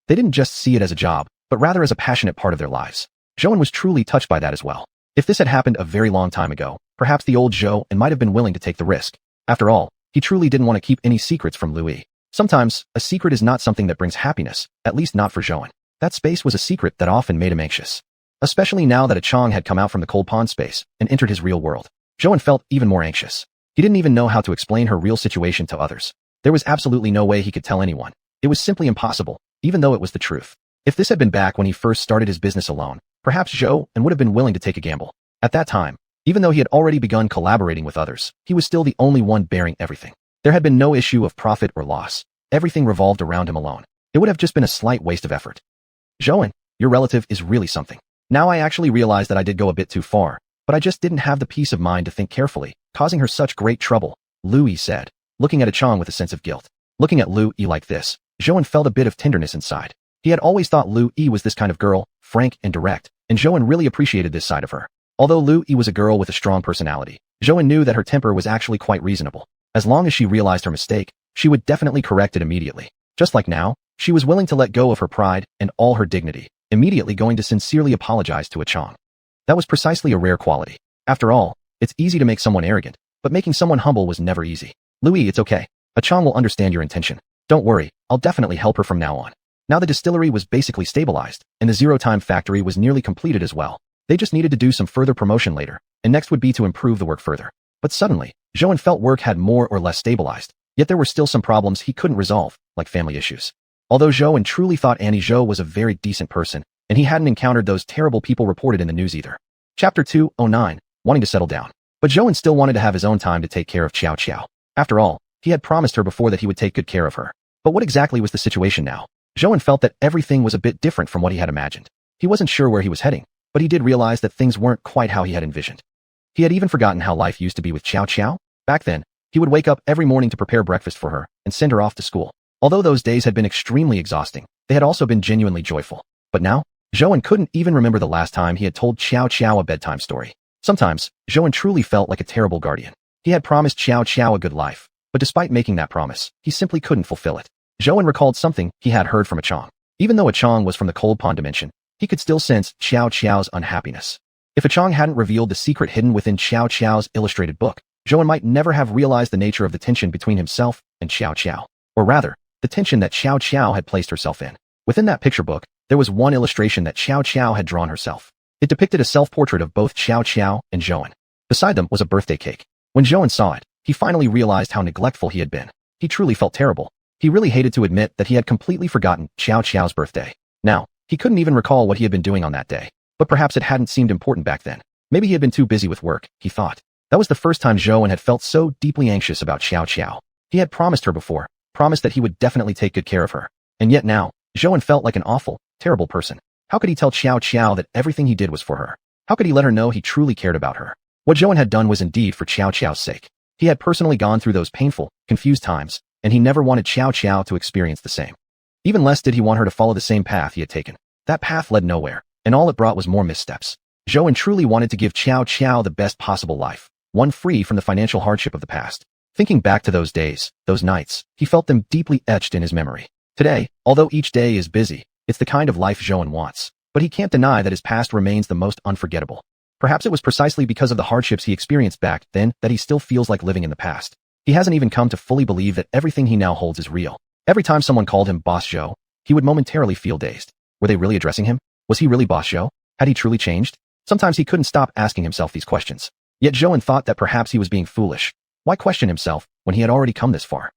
They didn't just see it as a job, but rather as a passionate part of their lives. Zhou was truly touched by that as well. If this had happened a very long time ago, perhaps the old Zhou might have been willing to take the risk. After all, he truly didn't want to keep any secrets from Lu Yi. Sometimes, a secret is not something that brings happiness, at least not for Zhou. That space was a secret that often made him anxious. Especially now that Ah Chang had come out from the cold pond space and entered his real world. Zhou felt even more anxious. He didn't even know how to explain her real situation to others. There was absolutely no way he could tell anyone. It was simply impossible, even though it was the truth. If this had been back when he first started his business alone, perhaps Zhou would have been willing to take a gamble. At that time, even though he had already begun collaborating with others, he was still the only one bearing everything. There had been no issue of profit or loss. Everything revolved around him alone. It would have just been a slight waste of effort. Zhou, your relative is really something. Now I actually realize that I did go a bit too far, but I just didn't have the peace of mind to think carefully, causing her such great trouble, Lu Yi said. looking at a Chong with a sense of guilt. Looking at Lu Yi like this, Zhouan felt a bit of tenderness inside. He had always thought Lu Yi was this kind of girl, frank and direct, and Zhouan really appreciated this side of her. Although Lu Yi was a girl with a strong personality, Zhouan knew that her temper was actually quite reasonable. As long as she realized her mistake, she would definitely correct it immediately. Just like now, she was willing to let go of her pride and all her dignity, immediately going to sincerely apologize to a Chong. That was precisely a rare quality. After all, it's easy to make someone arrogant, but making someone humble was never easy. Lu Yi, it's okay. A Chong will understand your intention. Don't worry, I'll definitely help her from now on. Now the distillery was basically stabilized, and the zero-time factory was nearly completed as well. They just needed to do some further promotion later, and next would be to improve the work further. But suddenly, Zhouan felt work had more or less stabilized, yet there were still some problems he couldn't resolve, like family issues. Although Zhouan truly thought Annie Zhou was a very decent person, and he hadn't encountered those terrible people reported in the news either. Chapter 209, wanting to settle down. But Zhouan still wanted to have his own time to take care of Xiao. After all, he had promised her before that he would take good care of her. But what exactly was the situation now? Zhouan felt that everything was a bit different from what he had imagined. He wasn't sure where he was heading, but he did realize that things weren't quite how he had envisioned. He had even forgotten how life used to be with Xiao. Back then, he would wake up every morning to prepare breakfast for her and send her off to school. Although those days had been extremely exhausting, they had also been genuinely joyful. But now, Zhouan couldn't even remember the last time he had told Xiao a bedtime story. Sometimes, Zhouan truly felt like a terrible guardian. He had promised Xiao a good life, but despite making that promise, he simply couldn't fulfill it. Zhouan recalled something he had heard from a Chong. Even though a Chong was from the Cold Pond dimension, he could still sense Xiao's unhappiness. If a Chong hadn't revealed the secret hidden within Xiao's illustrated book, Zhouan might never have realized the nature of the tension between himself and Xiao. Or rather, the tension that Xiao had placed herself in. Within that picture book, there was one illustration that Xiao had drawn herself. It depicted a self-portrait of both Xiao and Zhouan. Beside them was a birthday cake. When Zhouan saw it, he finally realized how neglectful he had been. He truly felt terrible. He really hated to admit that he had completely forgotten Xiao's birthday. Now, he couldn't even recall what he had been doing on that day. But perhaps it hadn't seemed important back then. Maybe he had been too busy with work, he thought. That was the first time Zhouan had felt so deeply anxious about Xiao. He had promised her before, promised that he would definitely take good care of her. And yet now, Zhouan felt like an awful, terrible person. How could he tell Xiao that everything he did was for her? How could he let her know he truly cared about her? What Zhouan had done was indeed for Xiao's sake. He had personally gone through those painful, confused times, and he never wanted Xiao to experience the same. Even less did he want her to follow the same path he had taken. That path led nowhere, and all it brought was more missteps. Zhouan truly wanted to give Xiao the best possible life, one free from the financial hardship of the past. Thinking back to those days, those nights, he felt them deeply etched in his memory. Today, although each day is busy, it's the kind of life Zhouan wants. But he can't deny that his past remains the most unforgettable. Perhaps it was precisely because of the hardships he experienced back then that he still feels like living in the past. He hasn't even come to fully believe that everything he now holds is real. Every time someone called him Boss Zhou, he would momentarily feel dazed. Were they really addressing him? Was he really Boss Zhou? Had he truly changed? Sometimes he couldn't stop asking himself these questions. Yet Zhouan thought that perhaps he was being foolish. Why question himself when he had already come this far?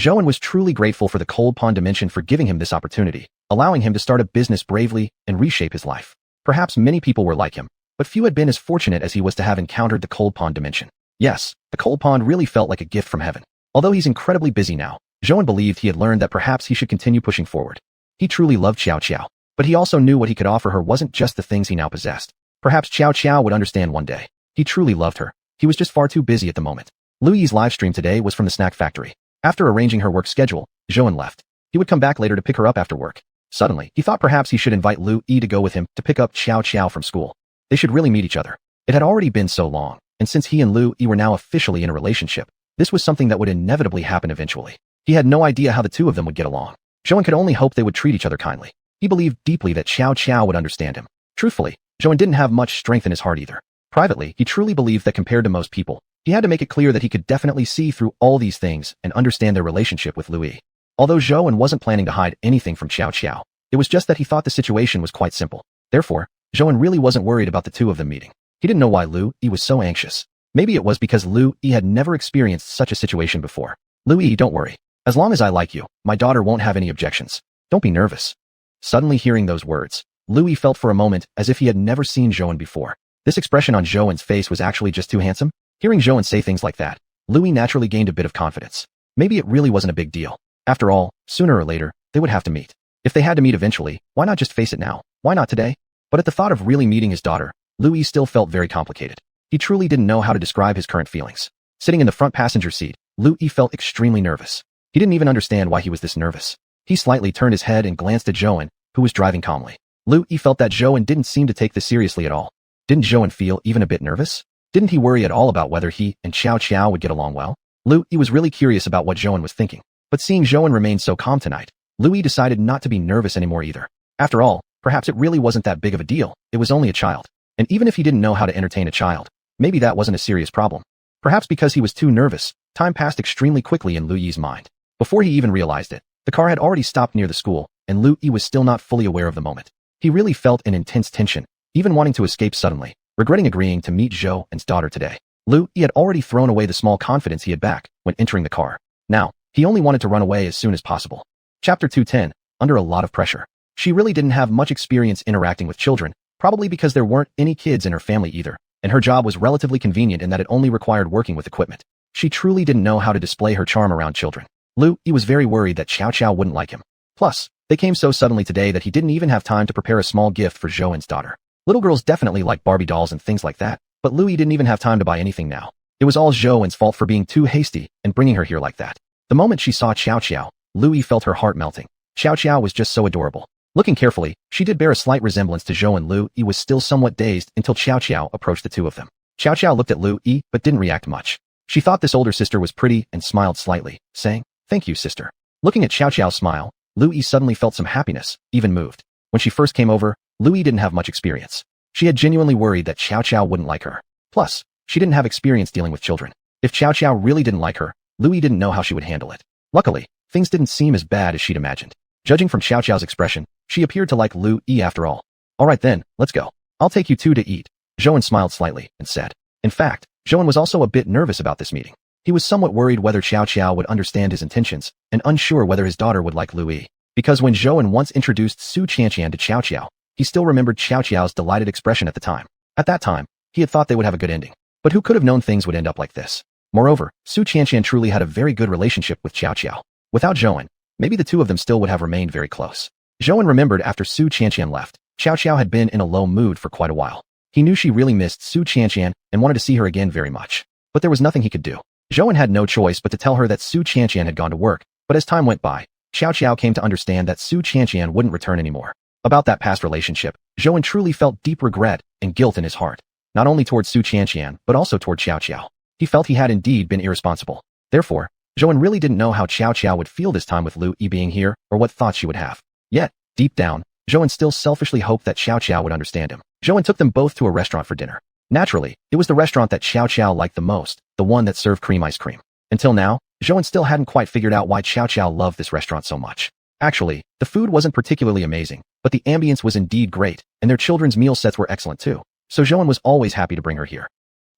Zhouan was truly grateful for the Cold Pond dimension for giving him this opportunity, allowing him to start a business bravely and reshape his life. Perhaps many people were like him, but few had been as fortunate as he was to have encountered the Cold Pond dimension. Yes, the Cold Pond really felt like a gift from heaven. Although he's incredibly busy now, Zhouan believed he had learned that perhaps he should continue pushing forward. He truly loved Xiao, but he also knew what he could offer her wasn't just the things he now possessed. Perhaps Xiao would understand one day. He truly loved her. He was just far too busy at the moment. Lu Yi's livestream today was from the snack factory. After arranging her work schedule, Zhouan left. He would come back later to pick her up after work. Suddenly, he thought perhaps he should invite Lu Yi to go with him to pick up Xiao from school. They should really meet each other. It had already been so long, and since he and Lu Yi were now officially in a relationship, this was something that would inevitably happen eventually. He had no idea how the two of them would get along. Zhouan could only hope they would treat each other kindly. He believed deeply that Xiao would understand him. Truthfully, Zhouan didn't have much strength in his heart either. Privately, he truly believed that compared to most people, he had to make it clear that he could definitely see through all these things and understand their relationship with Lu Yi. Although Zhouan wasn't planning to hide anything from Xiao, it was just that he thought the situation was quite simple. Therefore, Zhouan really wasn't worried about the two of them meeting. He didn't know why Lu Yi was so anxious. Maybe it was because Lu Yi had never experienced such a situation before. Lu Yi, don't worry. As long as I like you, my daughter won't have any objections. Don't be nervous. Suddenly hearing those words, Lu Yi felt for a moment as if he had never seen Zhouan before. This expression on Zhouan's face was actually just too handsome. Hearing Zhouan say things like that, Lu Yi naturally gained a bit of confidence. Maybe it really wasn't a big deal. After all, sooner or later, they would have to meet. If they had to meet eventually, why not just face it now? Why not today? But at the thought of really meeting his daughter, Lu Yi still felt very complicated. He truly didn't know how to describe his current feelings. Sitting in the front passenger seat, Lu Yi felt extremely nervous. He didn't even understand why he was this nervous. He slightly turned his head and glanced at Zhouan, who was driving calmly. Lu Yi felt that Zhouan didn't seem to take this seriously at all. Didn't Zhouan feel even a bit nervous? Didn't he worry at all about whether he and Xiao would get along well? Lu Yi was really curious about what Zhouan was thinking. But seeing Zhouan remain so calm tonight, Lu Yi decided not to be nervous anymore either. After all, perhaps it really wasn't that big of a deal. It was only a child. And even if he didn't know how to entertain a child, maybe that wasn't a serious problem. Perhaps because he was too nervous, time passed extremely quickly in Lu Yi's mind. Before he even realized it, the car had already stopped near the school, and Lu Yi was still not fully aware of the moment. He really felt an intense tension, even wanting to escape suddenly, regretting agreeing to meet Zhouan's daughter today. Lu Yi had already thrown away the small confidence he had back when entering the car. Now, he only wanted to run away as soon as possible. Chapter 210, under a lot of pressure. She really didn't have much experience interacting with children, probably because there weren't any kids in her family either, and her job was relatively convenient in that it only required working with equipment. She truly didn't know how to display her charm around children. Lu Yi was very worried that Xiao wouldn't like him. Plus, they came so suddenly today that he didn't even have time to prepare a small gift for Zhouan's daughter. Little girls definitely like Barbie dolls and things like that, but Lu Yi didn't even have time to buy anything now. It was all Zhouan's fault for being too hasty and bringing her here like that. The moment she saw Xiao, Lu Yi felt her heart melting. Xiao was just so adorable. Looking carefully, she did bear a slight resemblance to Zhouan. Lu Yi was still somewhat dazed until Xiao approached the two of them. Xiao looked at Lu Yi but didn't react much. She thought this older sister was pretty and smiled slightly, saying, "Thank you, sister." Looking at Xiao's smile, Lu Yi suddenly felt some happiness, even moved. When she first came over, Lu Yi didn't have much experience. She had genuinely worried that Xiao wouldn't like her. Plus, she didn't have experience dealing with children. If Xiao really didn't like her, Lu Yi didn't know how she would handle it. Luckily, things didn't seem as bad as she'd imagined. Judging from Xiao's expression, she appeared to like Lu Yi after all. "Alright then, let's go. I'll take you two to eat." Zhouan smiled slightly and said. In fact, Zhouan was also a bit nervous about this meeting. He was somewhat worried whether Xiao would understand his intentions, and unsure whether his daughter would like Lu Yi. Because when Zhouan once introduced xiuxian to Xiao, he still remembered Xiao's delighted expression at the time. At that time, he had thought they would have a good ending. But who could have known things would end up like this? Moreover, xiuxian truly had a very good relationship with Xiao. Without Zhouan, maybe the two of them still would have remained very close. Zhouan remembered after xiuxian left, Xiao had been in a low mood for quite a while. He knew she really missed xiuxian and wanted to see her again very much. But there was nothing he could do. Zhouan had no choice but to tell her that xiuxian had gone to work, but as time went by, Xiao came to understand that xiuxian wouldn't return anymore. About that past relationship, Zhouan truly felt deep regret and guilt in his heart, not only toward xiuxian but also toward Xiao. He felt he had indeed been irresponsible. Therefore, Zhouan really didn't know how Xiao would feel this time with Lu Yi being here or what thoughts she would have. Yet, deep down, Zhouan still selfishly hoped that Xiao would understand him. Zhouan took them both to a restaurant for dinner. Naturally, it was the restaurant that Xiao liked the most, the one that served cream ice cream. Until now, Zhouan still hadn't quite figured out why Xiao loved this restaurant so much. Actually, the food wasn't particularly amazing, but the ambience was indeed great, and their children's meal sets were excellent too. So Zhouan was always happy to bring her here.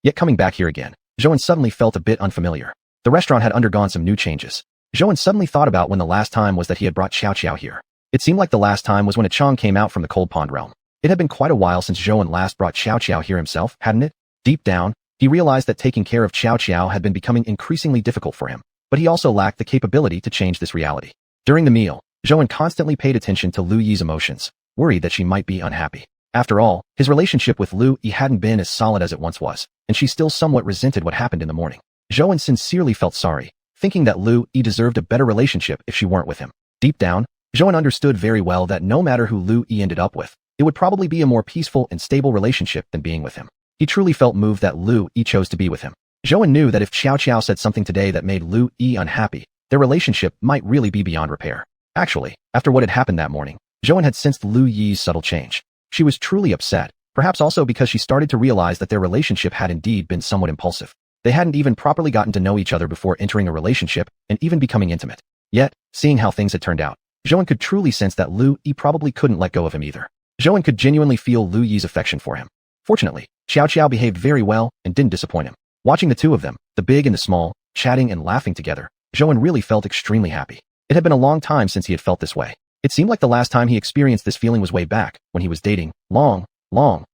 Yet coming back here again, Zhouan suddenly felt a bit unfamiliar. The restaurant had undergone some new changes. Zhouan suddenly thought about when the last time was that he had brought Xiao here. It seemed like the last time was when a Chong came out from the cold pond realm. It had been quite a while since Zhouan last brought Xiao here himself, hadn't it? Deep down, he realized that taking care of Xiao had been becoming increasingly difficult for him, but he also lacked the capability to change this reality. During the meal, Zhouan constantly paid attention to Lu Yi's emotions, worried that she might be unhappy. After all, his relationship with Lu Yi hadn't been as solid as it once was, and she still somewhat resented what happened in the morning. Zhouan sincerely felt sorry, thinking that Lu Yi deserved a better relationship if she weren't with him. Deep down, Zhouan understood very well that no matter who Lu Yi ended up with, it would probably be a more peaceful and stable relationship than being with him. He truly felt moved that Lu Yi chose to be with him. Zhouan knew that if Xiao said something today that made Lu Yi unhappy, their relationship might really be beyond repair. Actually, after what had happened that morning, Zhouan had sensed Lu Yi's subtle change. She was truly upset, perhaps also because she started to realize that their relationship had indeed been somewhat impulsive. They hadn't even properly gotten to know each other before entering a relationship and even becoming intimate. Yet, seeing how things had turned out, Zhouan could truly sense that Lu Yi probably couldn't let go of him either. Zhouan could genuinely feel Lu Yi's affection for him. Fortunately, Xiao behaved very well and didn't disappoint him. Watching the two of them, the big and the small, chatting and laughing together, Zhouan really felt extremely happy. It had been a long time since he had felt this way. It seemed like the last time he experienced this feeling was way back, when he was dating, long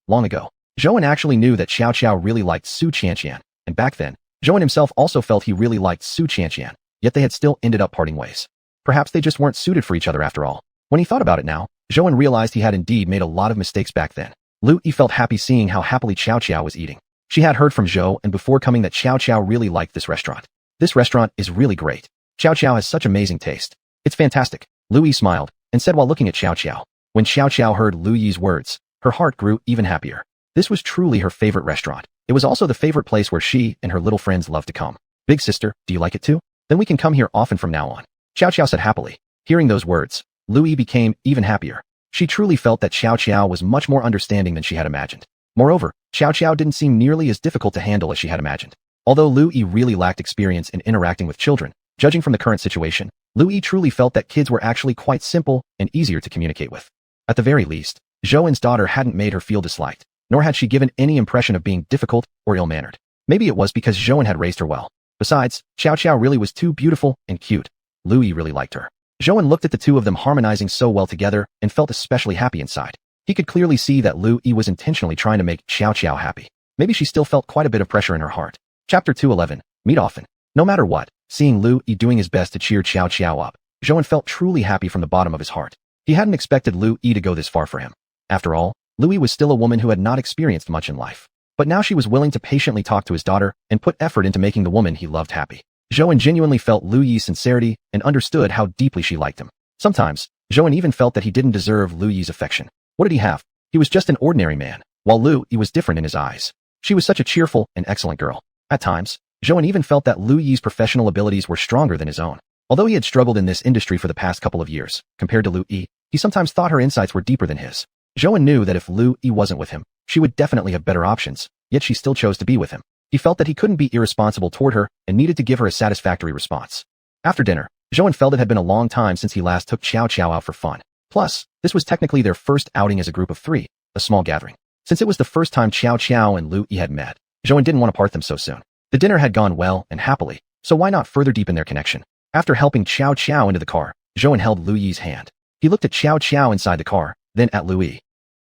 ago. Zhouan actually knew that Xiao really liked xiuxian, and back then, Zhouan himself also felt he really liked xiuxian, yet they had still ended up parting ways. Perhaps they just weren't suited for each other after all. When he thought about it now, Zhouan realized he had indeed made a lot of mistakes back then. Lu Yi felt happy seeing how happily Xiao was eating. She had heard from Zhou and before coming that Xiao really liked this restaurant. This restaurant is really great. Xiao Xiao has such amazing taste. It's fantastic. Lu Yi smiled and said while looking at Xiao Xiao. When Xiao Xiao heard Lu Yi's words, her heart grew even happier. This was truly her favorite restaurant. It was also the favorite place where she and her little friends loved to come. Big sister, do you like it too? Then we can come here often from now on. Xiao Xiao said happily. Hearing those words, Lu Yi became even happier. She truly felt that Xiao Xiao was much more understanding than she had imagined. Moreover, Xiao Xiao didn't seem nearly as difficult to handle as she had imagined. Although Lu Yi really lacked experience in interacting with children, judging from the current situation, Lu Yi truly felt that kids were actually quite simple and easier to communicate with. At the very least, Zhouan's daughter hadn't made her feel disliked, nor had she given any impression of being difficult or ill-mannered. Maybe it was because Zhouan had raised her well. Besides, Xiao Xiao really was too beautiful and cute. Lu Yi really liked her. Zhouan looked at the two of them harmonizing so well together and felt especially happy inside. He could clearly see that Lu Yi was intentionally trying to make Xiao Xiao happy. Maybe she still felt quite a bit of pressure in her heart. Chapter 211. Meet often. No matter what, seeing Lu Yi doing his best to cheer Xiao Xiao up, Zhouan felt truly happy from the bottom of his heart. He hadn't expected Lu Yi to go this far for him. After all, Lu Yi was still a woman who had not experienced much in life. But now she was willing to patiently talk to his daughter and put effort into making the woman he loved happy. Zhouan genuinely felt Lu Yi's sincerity and understood how deeply she liked him. Sometimes, Zhouan even felt that he didn't deserve Lu Yi's affection. What did he have? He was just an ordinary man, while Lu Yi was different in his eyes. She was such a cheerful and excellent girl. At times, Zhouan even felt that Lu Yi's professional abilities were stronger than his own. Although he had struggled in this industry for the past couple of years, compared to Lu Yi, he sometimes thought her insights were deeper than his. Zhouan knew that if Lu Yi wasn't with him, she would definitely have better options, yet she still chose to be with him. He felt that he couldn't be irresponsible toward her and needed to give her a satisfactory response. After dinner, Zhouan felt it had been a long time since he last took Xiao Xiao out for fun. Plus, this was technically their first outing as a group of three, a small gathering. Since it was the first time Xiao Xiao and Lu Yi had met, Zhouan didn't want to part them so soon. The dinner had gone well and happily, so why not further deepen their connection? After helping Xiao Xiao into the car, Zhouan held Lu Yi's hand. He looked at Xiao Xiao inside the car, then at Lu Yi.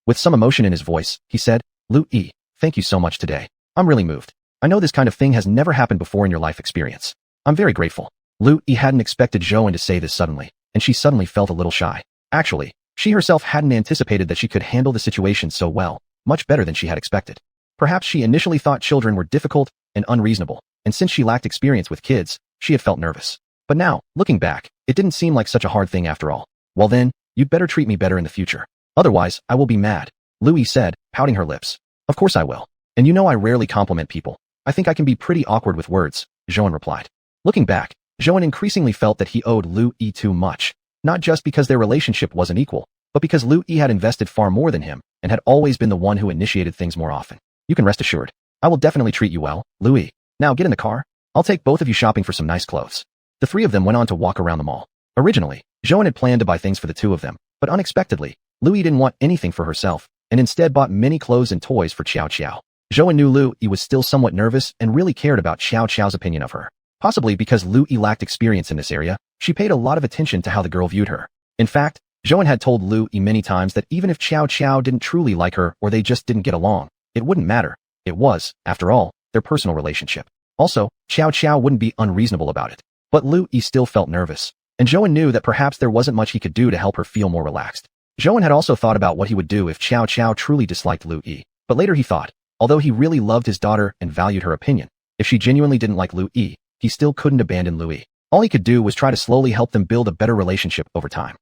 With some emotion in his voice, he said, Lu Yi, thank you so much today. I'm really moved. I know this kind of thing has never happened before in your life experience. I'm very grateful. Lu Yi hadn't expected Zhouan to say this suddenly, and she suddenly felt a little shy. Actually, she herself hadn't anticipated that she could handle the situation so well, much better than she had expected. Perhaps she initially thought children were difficult and unreasonable, and since she lacked experience with kids, she had felt nervous. But now, looking back, it didn't seem like such a hard thing after all. Well then, you'd better treat me better in the future. Otherwise, I will be mad, Lu Yi said, pouting her lips. Of course I will. And you know I rarely compliment people. I think I can be pretty awkward with words, Zhouan replied. Looking back, Zhouan increasingly felt that he owed Lu Yi too much, not just because their relationship wasn't equal, but because Lu Yi had invested far more than him and had always been the one who initiated things more often. You can rest assured. I will definitely treat you well, Lu Yi. Now get in the car. I'll take both of you shopping for some nice clothes. The three of them went on to walk around the mall. Originally, Zhouan had planned to buy things for the two of them, but unexpectedly, Lu Yi didn't want anything for herself, and instead bought many clothes and toys for Xiao Xiao. Zhouan knew Lu Yi was still somewhat nervous and really cared about Xiao Xiao's opinion of her. Possibly because Lu Yi lacked experience in this area, she paid a lot of attention to how the girl viewed her. In fact, Zhouan had told Lu Yi many times that even if Xiao Xiao didn't truly like her or they just didn't get along, it wouldn't matter. It was, after all, their personal relationship. Also, Xiao Xiao wouldn't be unreasonable about it. But Lu Yi still felt nervous, and Zhouan knew that perhaps there wasn't much he could do to help her feel more relaxed. Zhouan had also thought about what he would do if Xiao Xiao truly disliked Lu Yi, but later he thought, although he really loved his daughter and valued her opinion, if she genuinely didn't like Lu Yi, he still couldn't abandon Lu Yi. All he could do was try to slowly help them build a better relationship over time.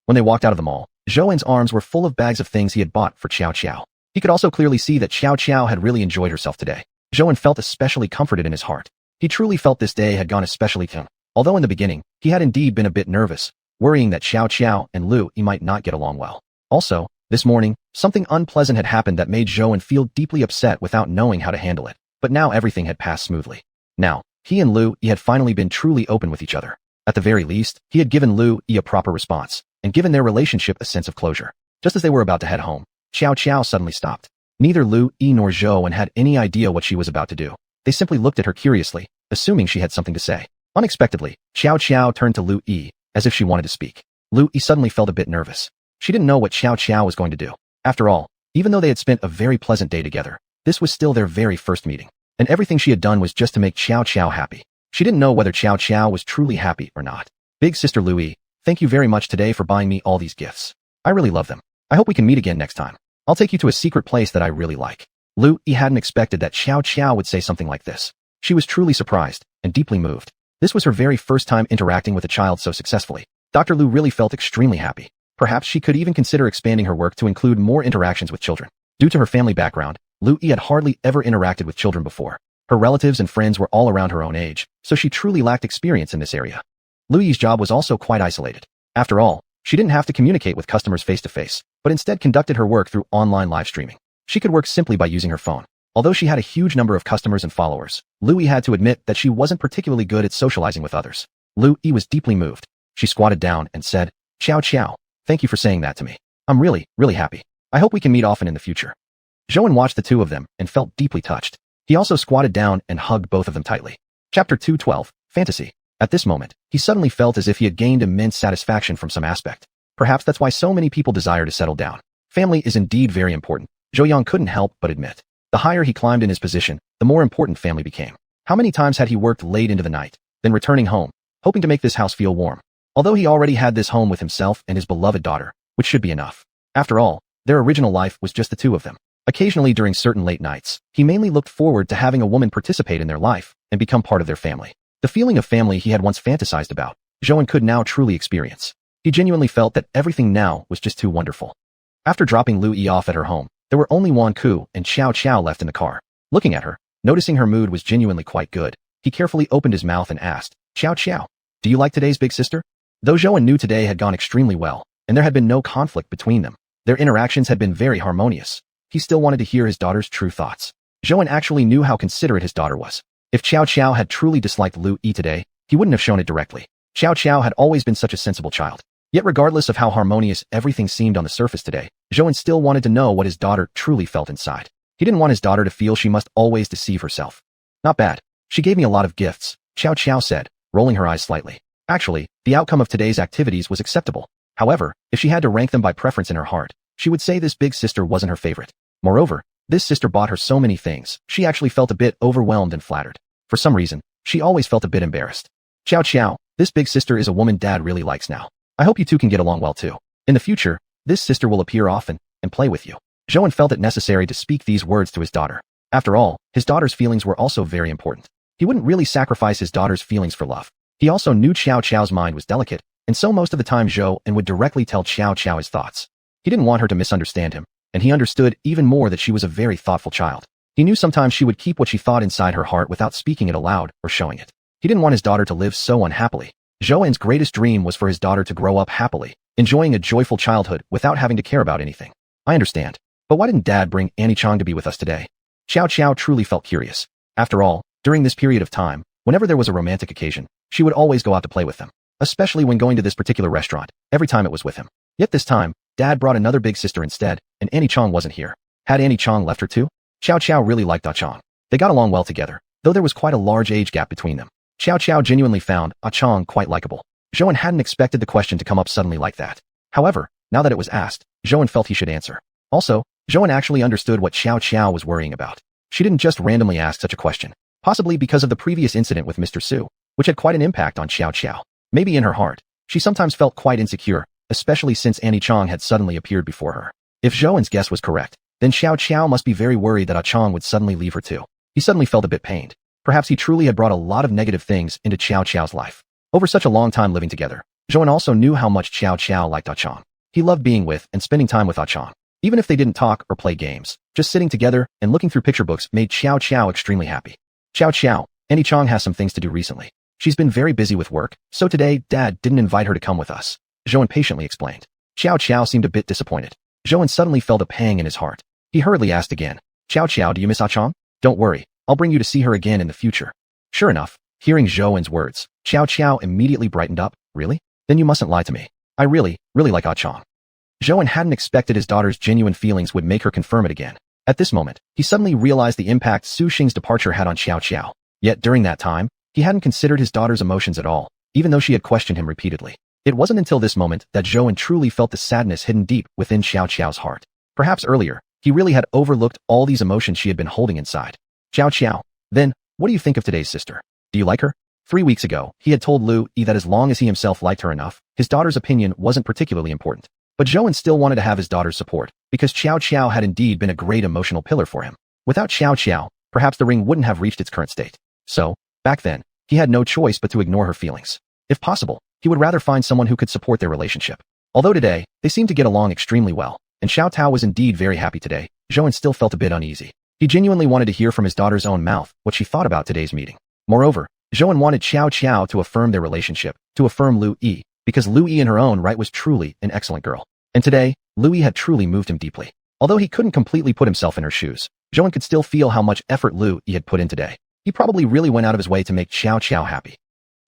When they walked out of the mall, Zhouan's arms were full of bags of things he had bought for Xiao Xiao. He could also clearly see that Xiao Xiao had really enjoyed herself today. Zhouan felt especially comforted in his heart. He truly felt this day had gone especially to him. Although in the beginning, he had indeed been a bit nervous, worrying that Xiao Xiao and Lu Yi might not get along well. Also, this morning, something unpleasant had happened that made Zhouan feel deeply upset without knowing how to handle it. But now everything had passed smoothly. Now, he and Lu Yi had finally been truly open with each other. At the very least, he had given Lu Yi a proper response, and given their relationship a sense of closure. Just as they were about to head home, Xiao Xiao suddenly stopped. Neither Lu Yi nor Zhouan had any idea what she was about to do. They simply looked at her curiously, assuming she had something to say. Unexpectedly, Xiao Xiao turned to Lu Yi, as if she wanted to speak. Lu Yi suddenly felt a bit nervous. She didn't know what Xiao Xiao was going to do. After all, even though they had spent a very pleasant day together, this was still their very first meeting, and everything she had done was just to make Xiao Xiao happy. She didn't know whether Xiao Xiao was truly happy or not. Big sister Lu Yi, thank you very much today for buying me all these gifts. I really love them. I hope we can meet again next time. I'll take you to a secret place that I really like. Lu Yi hadn't expected that Xiao Xiao would say something like this. She was truly surprised and deeply moved. This was her very first time interacting with a child so successfully. Dr. Lu really felt extremely happy. Perhaps she could even consider expanding her work to include more interactions with children. Due to her family background, Lu Yi had hardly ever interacted with children before. Her relatives and friends were all around her own age, so she truly lacked experience in this area. Lu Yi's job was also quite isolated. After all, she didn't have to communicate with customers face-to-face, but instead conducted her work through online live streaming. She could work simply by using her phone. Although she had a huge number of customers and followers, Lu Yi had to admit that she wasn't particularly good at socializing with others. Lu Yi was deeply moved. She squatted down and said, "Xiao, thank you for saying that to me. I'm really happy. I hope we can meet often in the future." Zhouwen watched the two of them and felt deeply touched. He also squatted down and hugged both of them tightly. Chapter 212, Fantasy. At this moment, he suddenly felt as if he had gained immense satisfaction from some aspect. Perhaps that's why so many people desire to settle down. Family is indeed very important, Zhou couldn't help but admit. The higher he climbed in his position, the more important family became. How many times had he worked late into the night, then returning home, hoping to make this house feel warm? Although he already had this home with himself and his beloved daughter, which should be enough. After all, their original life was just the two of them. Occasionally during certain late nights, he mainly looked forward to having a woman participate in their life and become part of their family. The feeling of family he had once fantasized about, Zhouwen could now truly experience. He genuinely felt that everything now was just too wonderful. After dropping Lu Yi off at her home, there were only Wan Ku and Xiao left in the car. Looking at her, noticing her mood was genuinely quite good, he carefully opened his mouth and asked, "Xiao, do you like today's big sister?" Though Zhouwen knew today had gone extremely well, and there had been no conflict between them, their interactions had been very harmonious. He still wanted to hear his daughter's true thoughts. Zhouwen actually knew how considerate his daughter was. If Xiao had truly disliked Lu Yi today, he wouldn't have shown it directly. Xiao had always been such a sensible child. Yet regardless of how harmonious everything seemed on the surface today, Zhouwen still wanted to know what his daughter truly felt inside. He didn't want his daughter to feel she must always deceive herself. "Not bad. She gave me a lot of gifts," Xiao said, rolling her eyes slightly. Actually, the outcome of today's activities was acceptable. However, if she had to rank them by preference in her heart, she would say this big sister wasn't her favorite. Moreover, this sister bought her so many things, she actually felt a bit overwhelmed and flattered. For some reason, she always felt a bit embarrassed. "Xiao, this big sister is a woman Dad really likes now. I hope you two can get along well too. In the future, this sister will appear often and play with you." Zhouwen felt it necessary to speak these words to his daughter. After all, his daughter's feelings were also very important. He wouldn't really sacrifice his daughter's feelings for love. He also knew Xiao's mind was delicate, and so most of the time Zhouwen would directly tell Xiao his thoughts. He didn't want her to misunderstand him, and he understood even more that she was a very thoughtful child. He knew sometimes she would keep what she thought inside her heart without speaking it aloud or showing it. He didn't want his daughter to live so unhappily. Zhouwen's greatest dream was for his daughter to grow up happily, enjoying a joyful childhood without having to care about anything. "I understand. But why didn't Dad bring Annie Chang to be with us today?" Xiao truly felt curious. After all, during this period of time, whenever there was a romantic occasion, she would always go out to play with them. Especially when going to this particular restaurant, every time it was with him. Yet this time, Dad brought another big sister instead, and Annie Chang wasn't here. Had Annie Chang left her too? Xiao really liked Ah Chang. They got along well together, though there was quite a large age gap between them. Xiao genuinely found Ah Chang quite likable. Zhouwen hadn't expected the question to come up suddenly like that. However, now that it was asked, Zhouwen felt he should answer. Also, Zhouwen actually understood what Xiao was worrying about. She didn't just randomly ask such a question, possibly because of the previous incident with Mr. Su, which had quite an impact on Xiao. Maybe in her heart, she sometimes felt quite insecure, especially since Annie Chang had suddenly appeared before her. If Zhouwen's guess was correct, then Xiao must be very worried that Ah Chang would suddenly leave her too. He suddenly felt a bit pained. Perhaps he truly had brought a lot of negative things into Xiao's life. Over such a long time living together, Zhouwen also knew how much Xiao liked Ah Chang. He loved being with and spending time with Ah Chang. Even if they didn't talk or play games, just sitting together and looking through picture books made Xiao extremely happy. "Xiao, Annie Chang has some things to do recently. She's been very busy with work, so today Dad didn't invite her to come with us," Zhouwen patiently explained. Xiao seemed a bit disappointed. Zhouwen suddenly felt a pang in his heart. He hurriedly asked again, "Xiao, do you miss Ah Chang? Don't worry, I'll bring you to see her again in the future." Sure enough, hearing Zhouwen's words, Xiao immediately brightened up. "Really? Then you mustn't lie to me. I really like Ah Chang." Zhouwen hadn't expected his daughter's genuine feelings would make her confirm it again. At this moment, he suddenly realized the impact Xiuxian's departure had on Xiao. Yet during that time, he hadn't considered his daughter's emotions at all, even though she had questioned him repeatedly. It wasn't until this moment that Zhouwen truly felt the sadness hidden deep within Xiao's heart. Perhaps earlier, he really had overlooked all these emotions she had been holding inside. "Xiao, then, what do you think of today's sister? Do you like her?" 3 weeks ago, he had told Lu Yi that as long as he himself liked her enough, his daughter's opinion wasn't particularly important. But Zhouwen still wanted to have his daughter's support, because Xiao had indeed been a great emotional pillar for him. Without Xiao, perhaps the ring wouldn't have reached its current state. So, back then, he had no choice but to ignore her feelings. If possible, he would rather find someone who could support their relationship. Although today, they seemed to get along extremely well, and Xiao Tao was indeed very happy today, Zhou still felt a bit uneasy. He genuinely wanted to hear from his daughter's own mouth what she thought about today's meeting. Moreover, Zhou wanted Xiao to affirm their relationship, to affirm Lu Yi, because Lu Yi in her own right was truly an excellent girl. And today, Lu Yi had truly moved him deeply. Although he couldn't completely put himself in her shoes, Zhou could still feel how much effort Lu Yi had put in today. He probably really went out of his way to make Xiao happy.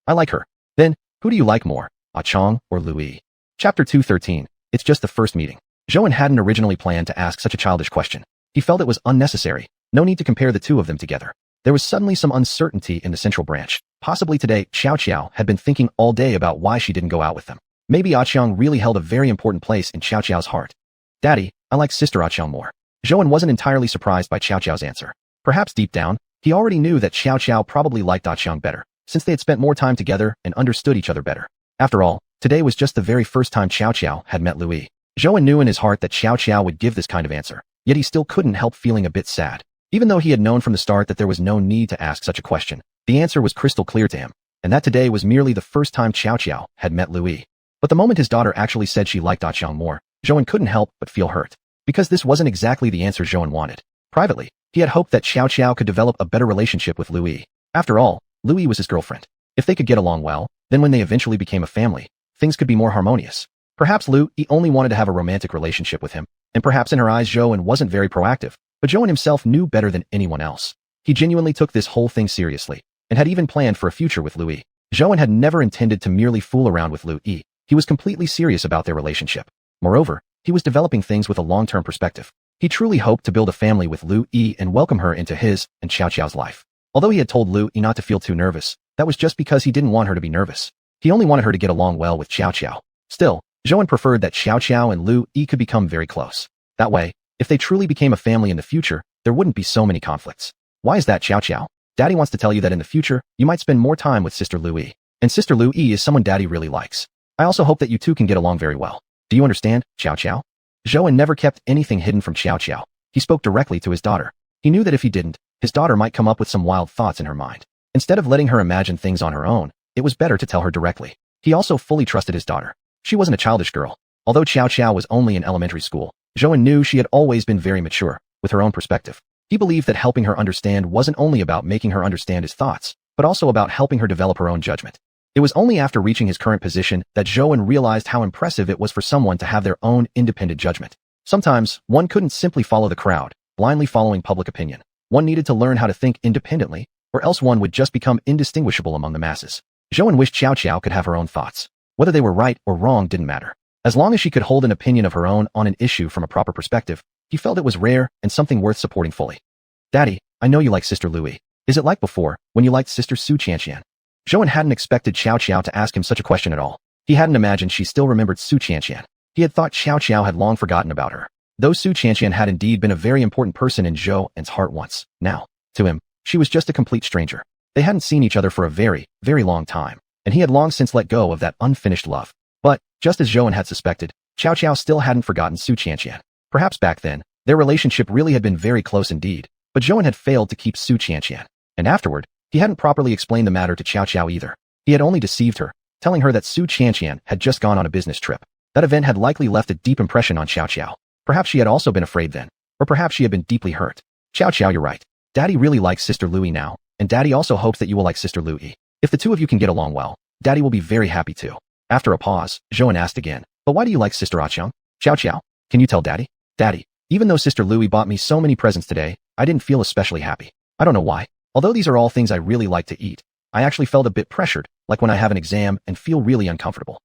I like her. Then, who do you like more, Chong or Lu Yi? Chapter 213. It's just the first meeting. Zhou hadn't originally planned to ask such a childish question. He felt it was unnecessary. No need to compare the two of them together. There was suddenly some uncertainty in the central branch. Possibly today, Xiao had been thinking all day about why she didn't go out with them. Maybe Chong really held a very important place in Xiao's heart. Daddy, I like Sister Chong more. Zhou wasn't entirely surprised by Xiao's answer. Perhaps deep down, he already knew that Xiao probably liked Chong better, since they had spent more time together and understood each other better. After all, today was just the very first time Xiao had met Lu Yi. Zhou knew in his heart that Xiao would give this kind of answer, yet he still couldn't help feeling a bit sad. Even though he had known from the start that there was no need to ask such a question, the answer was crystal clear to him, and that today was merely the first time Xiao had met Lu Yi. But the moment his daughter actually said she liked Chong more, Zhou couldn't help but feel hurt. Because this wasn't exactly the answer Zhou wanted. Privately, he had hoped that Xiao could develop a better relationship with Lu Yi. After all, Lu Yi was his girlfriend. If they could get along well, then when they eventually became a family, things could be more harmonious. Perhaps Lu Yi only wanted to have a romantic relationship with him, and perhaps in her eyes Zhou wasn't very proactive, but Zhou himself knew better than anyone else. He genuinely took this whole thing seriously, and had even planned for a future with Lu Yi. Zhou had never intended to merely fool around with Lu Yi. He was completely serious about their relationship. Moreover, he was developing things with a long-term perspective. He truly hoped to build a family with Lu Yi and welcome her into his and Xiao's life. Although he had told Lu Yi not to feel too nervous, that was just because he didn't want her to be nervous. He only wanted her to get along well with Xiao. Still, Zhou preferred that Xiao and Lu Yi could become very close. That way, if they truly became a family in the future, there wouldn't be so many conflicts. Why is that, Xiao? Daddy wants to tell you that in the future, you might spend more time with Sister Lu Yi. And Sister Lu Yi is someone Daddy really likes. I also hope that you two can get along very well. Do you understand, Xiao? Zhou never kept anything hidden from Xiao. He spoke directly to his daughter. He knew that if he didn't, his daughter might come up with some wild thoughts in her mind. Instead of letting her imagine things on her own, it was better to tell her directly. He also fully trusted his daughter. She wasn't a childish girl. Although Xiao was only in elementary school, Zhou knew she had always been very mature, with her own perspective. He believed that helping her understand wasn't only about making her understand his thoughts, but also about helping her develop her own judgment. It was only after reaching his current position that Zhou realized how impressive it was for someone to have their own independent judgment. Sometimes, one couldn't simply follow the crowd, blindly following public opinion. One needed to learn how to think independently, or else one would just become indistinguishable among the masses. Zhou wished Xiao could have her own thoughts. Whether they were right or wrong didn't matter. As long as she could hold an opinion of her own on an issue from a proper perspective, he felt it was rare and something worth supporting fully. Daddy, I know you like Sister Lu Yi. Is it like before, when you liked Sister xiuxian? Zhou hadn't expected Xiao to ask him such a question at all. He hadn't imagined she still remembered xiuxian. He had thought Xiao had long forgotten about her. Though xiuxian had indeed been a very important person in Zhou's heart once, now, to him, she was just a complete stranger. They hadn't seen each other for a very, very long time, and he had long since let go of that unfinished love. But, just as Zhou had suspected, Xiao still hadn't forgotten xiuxian. Perhaps back then, their relationship really had been very close indeed, but Zhou had failed to keep xiuxian. And afterward, he hadn't properly explained the matter to Xiao either. He had only deceived her, telling her that xiuxian had just gone on a business trip. That event had likely left a deep impression on Xiao. Perhaps she had also been afraid then, or perhaps she had been deeply hurt. Xiao, you're right. Daddy really likes Sister Lu Yi now, and Daddy also hopes that you will like Sister Lu Yi. If the two of you can get along well, Daddy will be very happy too. After a pause, Zhou asked again, but why do you like Sister Chong? Xiao, can you tell Daddy? Daddy, even though Sister Lu Yi bought me so many presents today, I didn't feel especially happy. I don't know why. Although these are all things I really like to eat, I actually felt a bit pressured, like when I have an exam and feel really uncomfortable.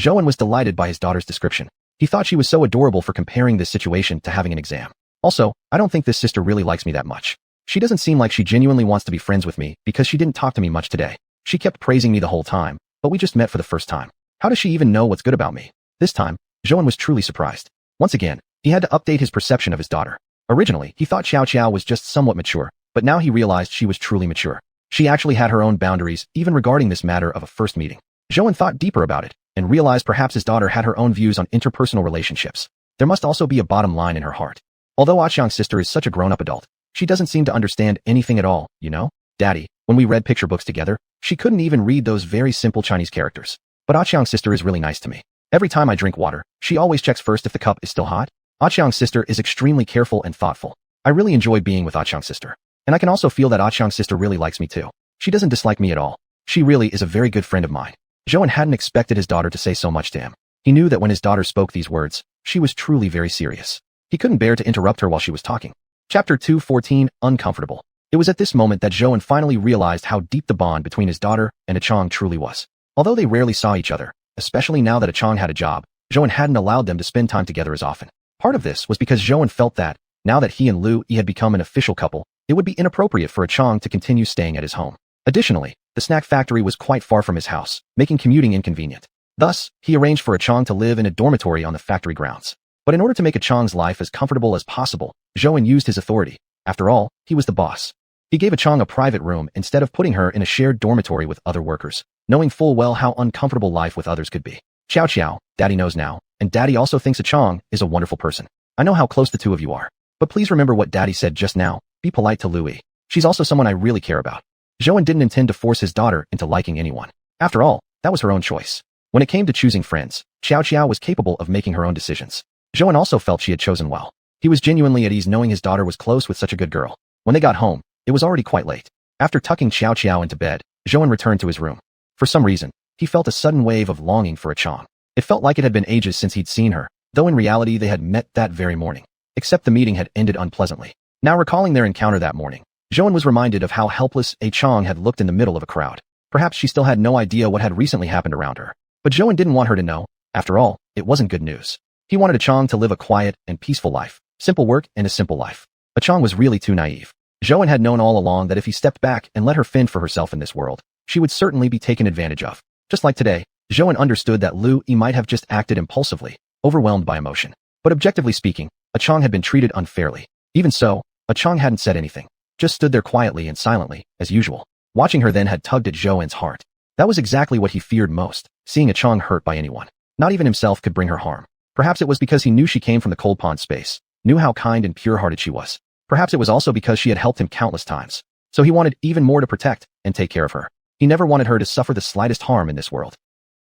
Zhou was delighted by his daughter's description. He thought she was so adorable for comparing this situation to having an exam. Also, I don't think this sister really likes me that much. She doesn't seem like she genuinely wants to be friends with me because she didn't talk to me much today. She kept praising me the whole time, but we just met for the first time. How does she even know what's good about me? This time, Zhou was truly surprised. Once again, he had to update his perception of his daughter. Originally, he thought Xiao was just somewhat mature, but now he realized she was truly mature. She actually had her own boundaries, even regarding this matter of a first meeting. Zhou thought deeper about it, and realized perhaps his daughter had her own views on interpersonal relationships. There must also be a bottom line in her heart. Although Xiang's sister is such a grown-up adult, she doesn't seem to understand anything at all, you know? Daddy, when we read picture books together, She couldn't even read those very simple Chinese characters. But Xiuxian's sister is really nice to me. Every time I drink water, she always checks first if the cup is still hot. Xiuxian's sister is extremely careful and thoughtful. I really enjoy being with Xiuxian's sister. And I can also feel that Xiuxian's sister really likes me too. She doesn't dislike me at all. She really is a very good friend of mine. Zhou hadn't expected his daughter to say so much to him. He knew that when his daughter spoke these words, she was truly very serious. He couldn't bear to interrupt her while she was talking. Chapter 2:14 Uncomfortable. It was at this moment that Zhou finally realized how deep the bond between his daughter and Xiang truly was. Although they rarely saw each other, especially now that Xiang had a job, Zhou hadn't allowed them to spend time together as often. Part of this was because Zhou felt that, now that he and Lu Yi had become an official couple, it would be inappropriate for Xiang to continue staying at his home. Additionally, the snack factory was quite far from his house, making commuting inconvenient. Thus, he arranged for Xiang to live in a dormitory on the factory grounds. But in order to make Xiang's life as comfortable as possible, Zhou used his authority. After all, he was the boss. He gave Xiang a private room instead of putting her in a shared dormitory with other workers, knowing full well how uncomfortable life with others could be. Xiao, Daddy knows now, and Daddy also thinks Xiang is a wonderful person. I know how close the two of you are. But please remember what Daddy said just now, be polite to Lu Yi. She's also someone I really care about. Zhou didn't intend to force his daughter into liking anyone. After all, that was her own choice. When it came to choosing friends, Xiao was capable of making her own decisions. Zhou also felt she had chosen well. He was genuinely at ease knowing his daughter was close with such a good girl. When they got home, it was already quite late. After tucking Xiao into bed, Zhou returned to his room. For some reason, he felt a sudden wave of longing for Xiang. It felt like it had been ages since he'd seen her, though in reality they had met that very morning. Except the meeting had ended unpleasantly. Now recalling their encounter that morning, Zhou was reminded of how helpless Xiang had looked in the middle of a crowd. Perhaps she still had no idea what had recently happened around her. But Zhou didn't want her to know. After all, it wasn't good news. He wanted Xiang to live a quiet and peaceful life, simple work and a simple life. Xiang was really too naive. Zhou had known all along that if he stepped back and let her fend for herself in this world, she would certainly be taken advantage of. Just like today, Zhou understood that Lu Yi might have just acted impulsively, overwhelmed by emotion. But objectively speaking, Xiang had been treated unfairly. Even so, Xiang hadn't said anything, just stood there quietly and silently, as usual. Watching her then had tugged at Zhou's heart. That was exactly what he feared most, seeing Xiang hurt by anyone. Not even himself could bring her harm. Perhaps it was because he knew she came from the cold pond space, knew how kind and pure-hearted she was. Perhaps it was also because she had helped him countless times. So he wanted even more to protect and take care of her. He never wanted her to suffer the slightest harm in this world.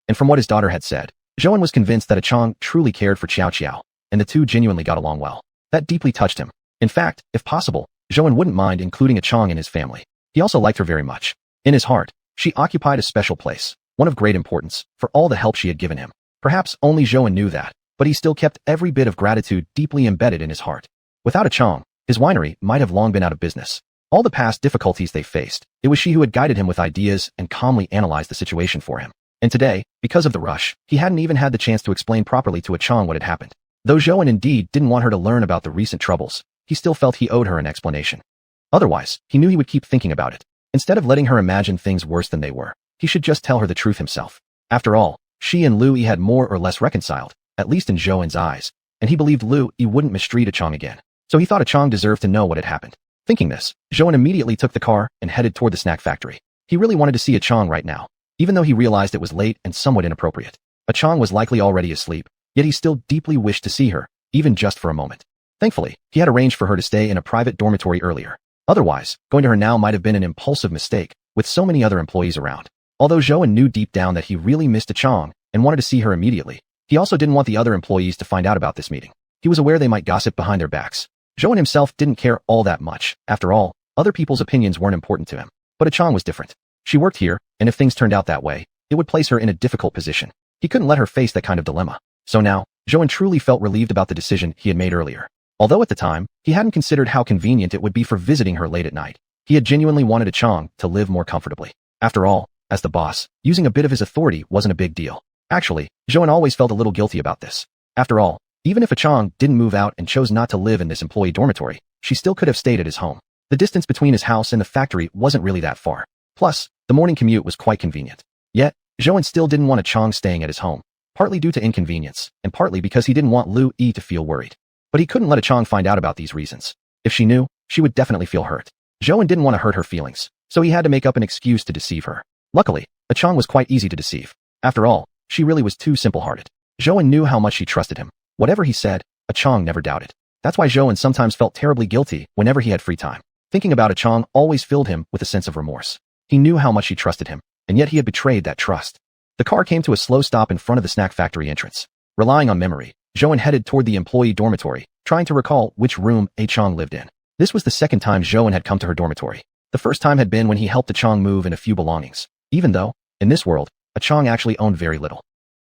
And from what his daughter had said, Zhou was convinced that Xiang truly cared for Xiao, and the two genuinely got along well. That deeply touched him. In fact, if possible, Zhou wouldn't mind including Xiang in his family. He also liked her very much. In his heart, she occupied a special place, one of great importance, for all the help she had given him. Perhaps only Zhou knew that, but he still kept every bit of gratitude deeply embedded in his heart. Without Xiang, his winery might have long been out of business. All the past difficulties they faced, it was she who had guided him with ideas and calmly analyzed the situation for him. And today, because of the rush, he hadn't even had the chance to explain properly to Xiang what had happened. Though Zhou indeed didn't want her to learn about the recent troubles, he still felt he owed her an explanation. Otherwise, he knew he would keep thinking about it. Instead of letting her imagine things worse than they were, he should just tell her the truth himself. After all, she and Lu Yi had more or less reconciled, at least in Zhou's eyes, and he believed Lu Yi wouldn't mistreat Xiang again. So he thought Xiang deserved to know what had happened. Thinking this, Zhou immediately took the car and headed toward the snack factory. He really wanted to see Xiang right now, even though he realized it was late and somewhat inappropriate. Xiang was likely already asleep, yet he still deeply wished to see her, even just for a moment. Thankfully, he had arranged for her to stay in a private dormitory earlier. Otherwise, going to her now might have been an impulsive mistake, with so many other employees around. Although Zhou knew deep down that he really missed Xiang and wanted to see her immediately, he also didn't want the other employees to find out about this meeting. He was aware they might gossip behind their backs. Zhou himself didn't care all that much. After all, other people's opinions weren't important to him. But Xiang was different. She worked here, and if things turned out that way, it would place her in a difficult position. He couldn't let her face that kind of dilemma. So now, Zhou truly felt relieved about the decision he had made earlier. Although at the time, he hadn't considered how convenient it would be for visiting her late at night. He had genuinely wanted Xiang to live more comfortably. After all, as the boss, using a bit of his authority wasn't a big deal. Actually, Zhou always felt a little guilty about this. After all, even if Xiang didn't move out and chose not to live in this employee dormitory, she still could have stayed at his home. The distance between his house and the factory wasn't really that far. Plus, the morning commute was quite convenient. Yet, Zhou still didn't want Xiang staying at his home, partly due to inconvenience, and partly because he didn't want Lu Yi to feel worried. But he couldn't let Xiang find out about these reasons. If she knew, she would definitely feel hurt. Zhou didn't want to hurt her feelings, so he had to make up an excuse to deceive her. Luckily, Xiang was quite easy to deceive. After all, she really was too simple-hearted. Zhou knew how much she trusted him. Whatever he said, Xiang never doubted. That's why Zhou sometimes felt terribly guilty whenever he had free time. Thinking about Xiang always filled him with a sense of remorse. He knew how much she trusted him, and yet he had betrayed that trust. The car came to a slow stop in front of the snack factory entrance. Relying on memory, Zhou headed toward the employee dormitory, trying to recall which room Chang lived in. This was the second time Zhou had come to her dormitory. The first time had been when he helped Chang move in a few belongings, even though, in this world, Chang actually owned very little.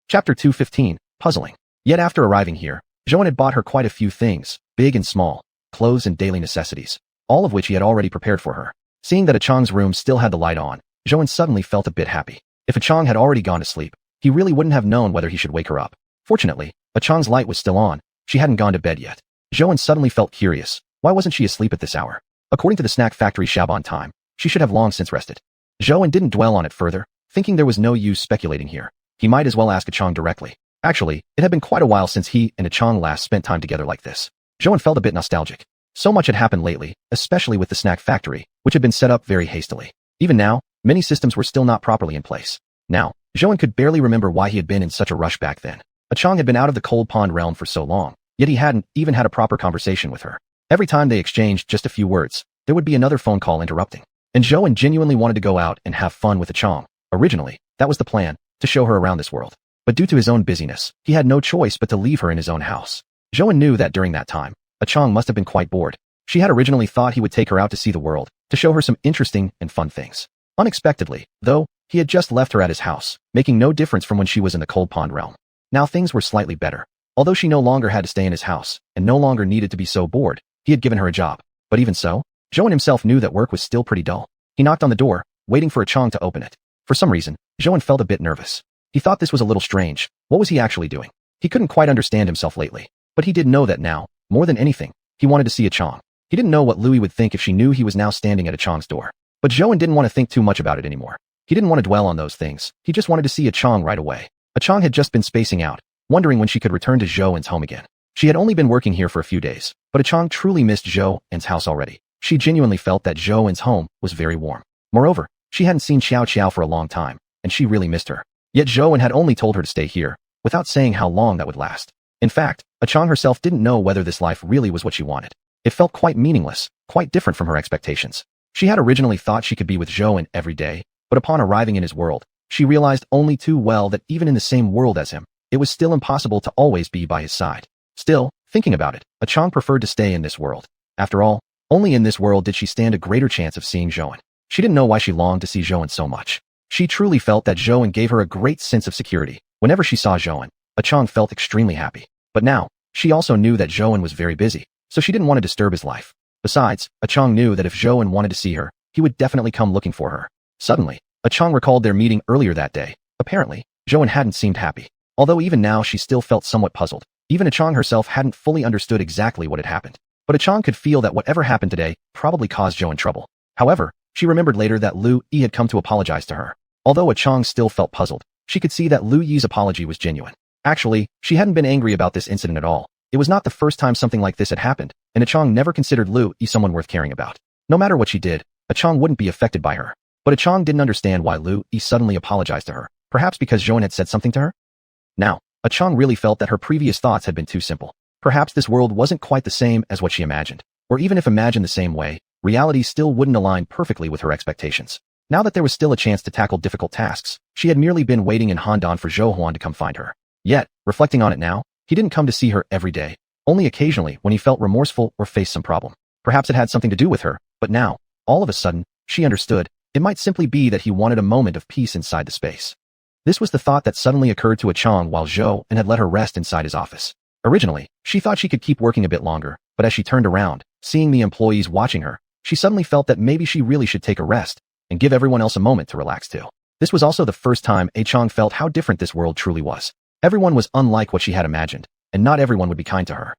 Chapter 215, Puzzling. Yet after arriving here, Zhou had bought her quite a few things, big and small, clothes and daily necessities, all of which he had already prepared for her. Seeing that Chang's room still had the light on, Zhou suddenly felt a bit happy. If Chang had already gone to sleep, he really wouldn't have known whether he should wake her up. Fortunately, Chang's light was still on. She hadn't gone to bed yet. Zhou suddenly felt curious. Why wasn't she asleep at this hour? According to the snack factory Shaban time, she should have long since rested. Zhou didn't dwell on it further, thinking there was no use speculating here. He might as well ask Chang directly. Actually, it had been quite a while since he and Chang last spent time together like this. Zhou felt a bit nostalgic. So much had happened lately, especially with the snack factory, which had been set up very hastily. Even now, many systems were still not properly in place. Now, Zhou could barely remember why he had been in such a rush back then. Chang had been out of the cold pond realm for so long, yet he hadn't even had a proper conversation with her. Every time they exchanged just a few words, there would be another phone call interrupting. And Zhou genuinely wanted to go out and have fun with Chang. Originally, that was the plan, to show her around this world. But due to his own busyness, he had no choice but to leave her in his own house. Zhou knew that during that time, Chang must have been quite bored. She had originally thought he would take her out to see the world, to show her some interesting and fun things. Unexpectedly, though, he had just left her at his house, making no difference from when she was in the cold pond realm. Now things were slightly better. Although she no longer had to stay in his house, and no longer needed to be so bored, he had given her a job. But even so, Zhou himself knew that work was still pretty dull. He knocked on the door, waiting for Chang to open it. For some reason, Zhou felt a bit nervous. He thought this was a little strange. What was he actually doing? He couldn't quite understand himself lately. But he did know that now, more than anything, he wanted to see Chang. He didn't know what Louis would think if she knew he was now standing at Chang's door. But Zhou didn't want to think too much about it anymore. He didn't want to dwell on those things. He just wanted to see Chang right away. Chang had just been spacing out, wondering when she could return to Zhou's home again. She had only been working here for a few days, but Chang truly missed Zhou's house already. She genuinely felt that Zhou's home was very warm. Moreover, she hadn't seen Xiao for a long time, and she really missed her. Yet Zhou had only told her to stay here, without saying how long that would last. In fact, Chang herself didn't know whether this life really was what she wanted. It felt quite meaningless, quite different from her expectations. She had originally thought she could be with Zhou every day, but upon arriving in his world, she realized only too well that even in the same world as him, it was still impossible to always be by his side. Still, thinking about it, Chang preferred to stay in this world. After all, only in this world did she stand a greater chance of seeing Zhou. She didn't know why she longed to see Zhou so much. She truly felt that Zhou gave her a great sense of security. Whenever she saw Zhou, Chang felt extremely happy. But now, she also knew that Zhou was very busy, so she didn't want to disturb his life. Besides, Chang knew that if Zhou wanted to see her, he would definitely come looking for her. Suddenly, Chang recalled their meeting earlier that day. Apparently, Zhou hadn't seemed happy. Although even now she still felt somewhat puzzled. Even Chang herself hadn't fully understood exactly what had happened. But Chang could feel that whatever happened today probably caused Zhou trouble. However, she remembered later that Lu Yi had come to apologize to her. Although Chang still felt puzzled, she could see that Lu Yi's apology was genuine. Actually, she hadn't been angry about this incident at all. It was not the first time something like this had happened, and Chang never considered Lu Yi someone worth caring about. No matter what she did, Chang wouldn't be affected by her. But Chang didn't understand why Lu Yi suddenly apologized to her, perhaps because Zhou had said something to her? Now, Chang really felt that her previous thoughts had been too simple. Perhaps this world wasn't quite the same as what she imagined, or even if imagined the same way, reality still wouldn't align perfectly with her expectations. Now that there was still a chance to tackle difficult tasks, she had merely been waiting in Handan for Zhou Huan to come find her. Yet, reflecting on it now, he didn't come to see her every day, only occasionally when he felt remorseful or faced some problem. Perhaps it had something to do with her, but now, all of a sudden, she understood, it might simply be that he wanted a moment of peace inside the space. This was the thought that suddenly occurred to Chang while Zhou had let her rest inside his office. Originally, she thought she could keep working a bit longer, but as she turned around, seeing the employees watching her, she suddenly felt that maybe she really should take a rest and give everyone else a moment to relax too. This was also the first time Chang felt how different this world truly was. Everyone was unlike what she had imagined, and not everyone would be kind to her.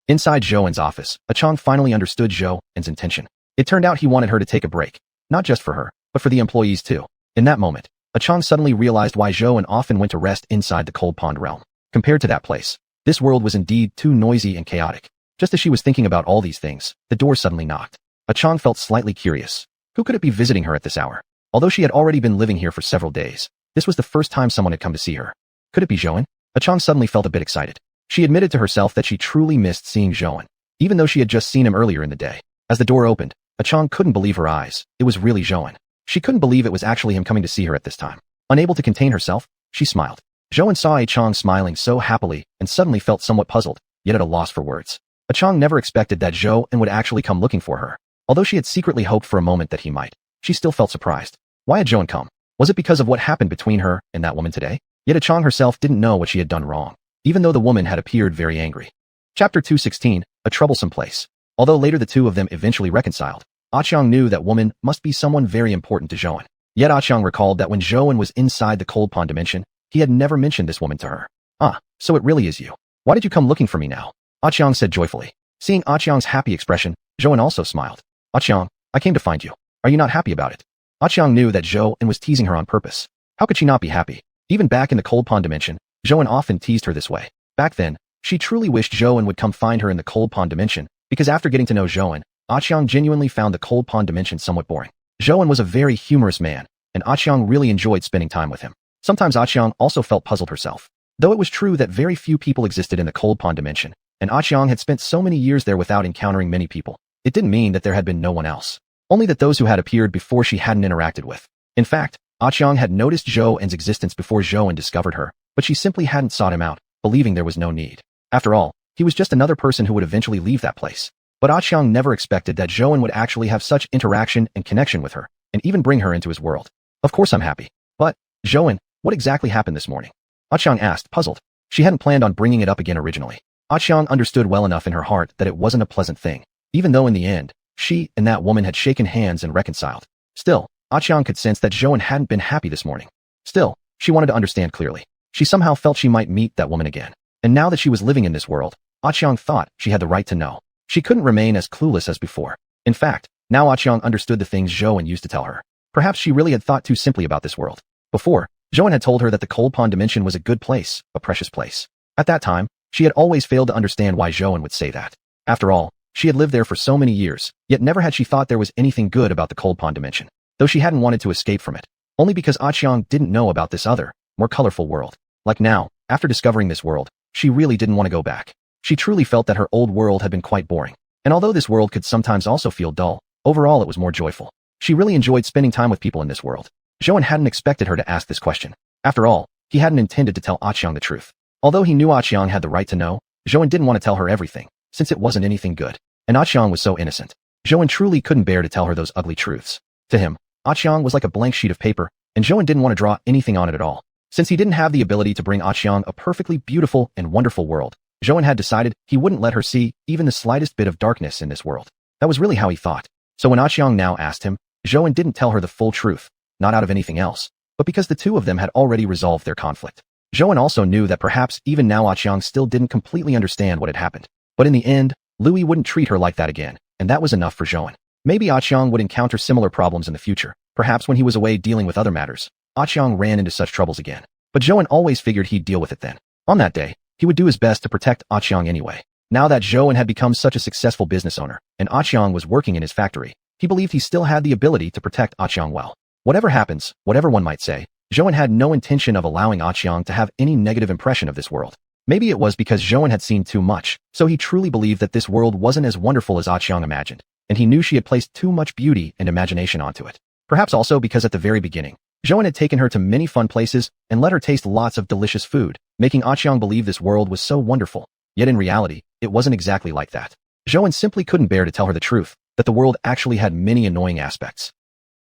Inside Zhou's office, Chang finally understood Zhou's intention. It turned out he wanted her to take a break, not just for her, but for the employees too. In that moment, Chang suddenly realized why Zhou often went to rest inside the cold pond realm. Compared to that place, this world was indeed too noisy and chaotic. Just as she was thinking about all these things, the door suddenly knocked. Chang felt slightly curious. Who could it be visiting her at this hour? Although she had already been living here for several days, this was the first time someone had come to see her. Could it be Zhou? Chang suddenly felt a bit excited. She admitted to herself that she truly missed seeing Zhou, even though she had just seen him earlier in the day. As the door opened, Chang couldn't believe her eyes. It was really Zhou. She couldn't believe it was actually him coming to see her at this time. Unable to contain herself, she smiled. Zhou saw Chang smiling so happily and suddenly felt somewhat puzzled, yet at a loss for words. Chang never expected that Zhou would actually come looking for her. Although she had secretly hoped for a moment that he might, she still felt surprised. Why had Zhou come? Was it because of what happened between her and that woman today? Yet Chang herself didn't know what she had done wrong, even though the woman had appeared very angry. Chapter 216, A Troublesome Place. Although later the two of them eventually reconciled, Chang knew that woman must be someone very important to Zhou. Yet Chang recalled that when Zhou was inside the cold pond dimension, he had never mentioned this woman to her. Ah, so it really is you. Why did you come looking for me now? Chang said joyfully. Seeing Chang's happy expression, Zhou also smiled. Chang, I came to find you. Are you not happy about it? Chang knew that Zhou was teasing her on purpose. How could she not be happy? Even back in the cold pond dimension, Zhou often teased her this way. Back then, she truly wished Zhou would come find her in the cold pond dimension, because after getting to know Zhou, Chang genuinely found the cold pond dimension somewhat boring. Zhou was a very humorous man, and Chang really enjoyed spending time with him. Sometimes Chang also felt puzzled herself. Though it was true that very few people existed in the cold pond dimension, and Chang had spent so many years there without encountering many people, it didn't mean that there had been no one else. Only that those who had appeared before she hadn't interacted with. In fact, Chang had noticed Zhou's existence before Zhou discovered her, but she simply hadn't sought him out, believing there was no need. After all, he was just another person who would eventually leave that place. But Chang never expected that Zhou would actually have such interaction and connection with her, and even bring her into his world. Of course I'm happy. But, Zhou, what exactly happened this morning? Chang asked, puzzled. She hadn't planned on bringing it up again originally. Chang understood well enough in her heart that it wasn't a pleasant thing, even though in the end, she and that woman had shaken hands and reconciled. Still, Chang could sense that Zhou hadn't been happy this morning. Still, she wanted to understand clearly. She somehow felt she might meet that woman again. And now that she was living in this world, Chang thought she had the right to know. She couldn't remain as clueless as before. In fact, now Chang understood the things Zhou used to tell her. Perhaps she really had thought too simply about this world. Before, Zhou had told her that the cold pond dimension was a good place, a precious place. At that time, she had always failed to understand why Zhou would say that. After all, she had lived there for so many years, yet never had she thought there was anything good about the cold pond dimension, though she hadn't wanted to escape from it, only because Chang didn't know about this other, more colorful world. Like now, after discovering this world, she really didn't want to go back. She truly felt that her old world had been quite boring, and although this world could sometimes also feel dull, overall it was more joyful. She really enjoyed spending time with people in this world. Zhou hadn't expected her to ask this question. After all, he hadn't intended to tell Chang the truth. Although he knew Chang had the right to know, Zhou didn't want to tell her everything, since it wasn't anything good. And Chang was so innocent. Zhou truly couldn't bear to tell her those ugly truths. To him, Chang was like a blank sheet of paper, and Zhou didn't want to draw anything on it at all. Since he didn't have the ability to bring Chang a perfectly beautiful and wonderful world, Zhou had decided he wouldn't let her see even the slightest bit of darkness in this world. That was really how he thought. So when Chang now asked him, Zhou didn't tell her the full truth, not out of anything else, but because the two of them had already resolved their conflict. Zhou also knew that perhaps even now Chang still didn't completely understand what had happened. But in the end, Louis wouldn't treat her like that again, and that was enough for Zhou. Maybe Chang would encounter similar problems in the future. Perhaps when he was away dealing with other matters, Chang ran into such troubles again. But Zhou always figured he'd deal with it then. On that day, he would do his best to protect Chang anyway. Now that Zhou had become such a successful business owner, and Chang was working in his factory, he believed he still had the ability to protect Chang well. Whatever happens, whatever one might say, Zhou had no intention of allowing Chang to have any negative impression of this world. Maybe it was because Zhou had seen too much, so he truly believed that this world wasn't as wonderful as Chang imagined, and he knew she had placed too much beauty and imagination onto it. Perhaps also because at the very beginning, Zhou had taken her to many fun places and let her taste lots of delicious food, making Chang believe this world was so wonderful. Yet in reality, it wasn't exactly like that. Zhou simply couldn't bear to tell her the truth, that the world actually had many annoying aspects.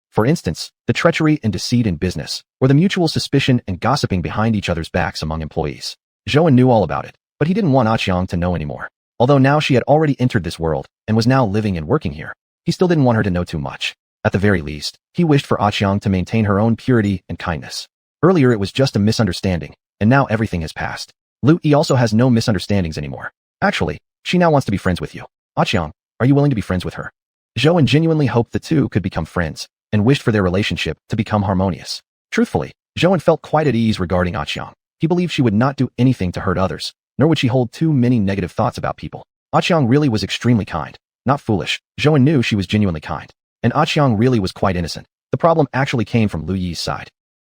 For instance, the treachery and deceit in business, or the mutual suspicion and gossiping behind each other's backs among employees. Zhou knew all about it, but he didn't want Chang to know anymore. Although now she had already entered this world and was now living and working here, he still didn't want her to know too much. At the very least, he wished for Chang to maintain her own purity and kindness. Earlier it was just a misunderstanding, and now everything has passed. Lu Yi also has no misunderstandings anymore. Actually, she now wants to be friends with you. Chang, are you willing to be friends with her? Zhou genuinely hoped the two could become friends, and wished for their relationship to become harmonious. Truthfully, Zhou felt quite at ease regarding Chang. He believed she would not do anything to hurt others, nor would she hold too many negative thoughts about people. Chang really was extremely kind, not foolish. Zhou knew she was genuinely kind, and Chang really was quite innocent. The problem actually came from Lu Yi's side.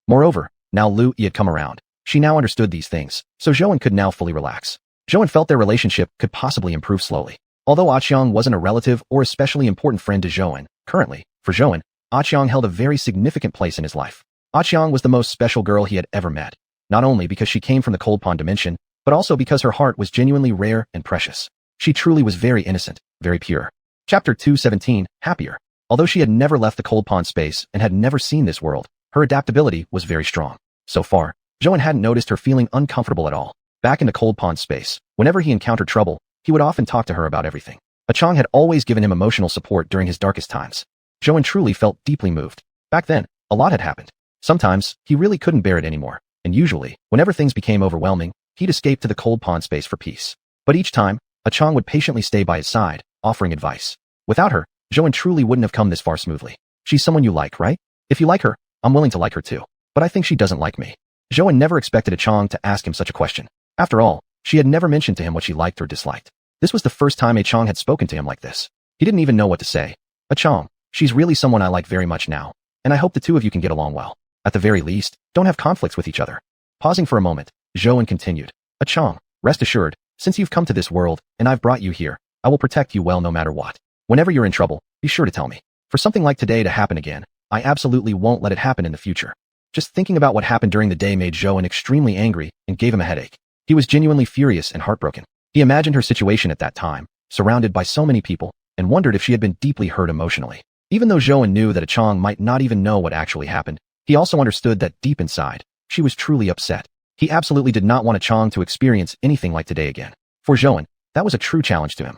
Moreover, now Lu Yi had come around. She now understood these things, so Zhou could now fully relax. Zhou felt their relationship could possibly improve slowly. Although Chang wasn't a relative or especially important friend to Zhou, currently, for Zhou, Xiang held a very significant place in his life. Xiang was the most special girl he had ever met, not only because she came from the Cold Pond dimension, but also because her heart was genuinely rare and precious. She truly was very innocent, very pure. Chapter 217, Happier. Although she had never left the Cold Pond space and had never seen this world, her adaptability was very strong. So far, Zhou hadn't noticed her feeling uncomfortable at all. Back in the Cold Pond space, whenever he encountered trouble, he would often talk to her about everything. Xiang had always given him emotional support during his darkest times. Zhou truly felt deeply moved. Back then, a lot had happened. Sometimes, he really couldn't bear it anymore, and usually, whenever things became overwhelming, he'd escape to the Cold Pond space for peace. But each time, Xiang would patiently stay by his side, offering advice. Without her, Zhou truly wouldn't have come this far smoothly. She's someone you like, right? If you like her, I'm willing to like her too. But I think she doesn't like me. Zhou never expected Xiang to ask him such a question. After all, she had never mentioned to him what she liked or disliked. This was the first time Xiang had spoken to him like this. He didn't even know what to say. Xiang, she's really someone I like very much now, and I hope the two of you can get along well. At the very least, don't have conflicts with each other. Pausing for a moment, Zhou continued. Xiang, rest assured, since you've come to this world, and I've brought you here, I will protect you well no matter what. Whenever you're in trouble, be sure to tell me. For something like today to happen again, I absolutely won't let it happen in the future. Just thinking about what happened during the day made Zhou extremely angry and gave him a headache. He was genuinely furious and heartbroken. He imagined her situation at that time, surrounded by so many people, and wondered if she had been deeply hurt emotionally. Even though Zhou knew that Xiang might not even know what actually happened, he also understood that deep inside, she was truly upset. He absolutely did not want Xiang to experience anything like today again. For Zhou, that was a true challenge to him.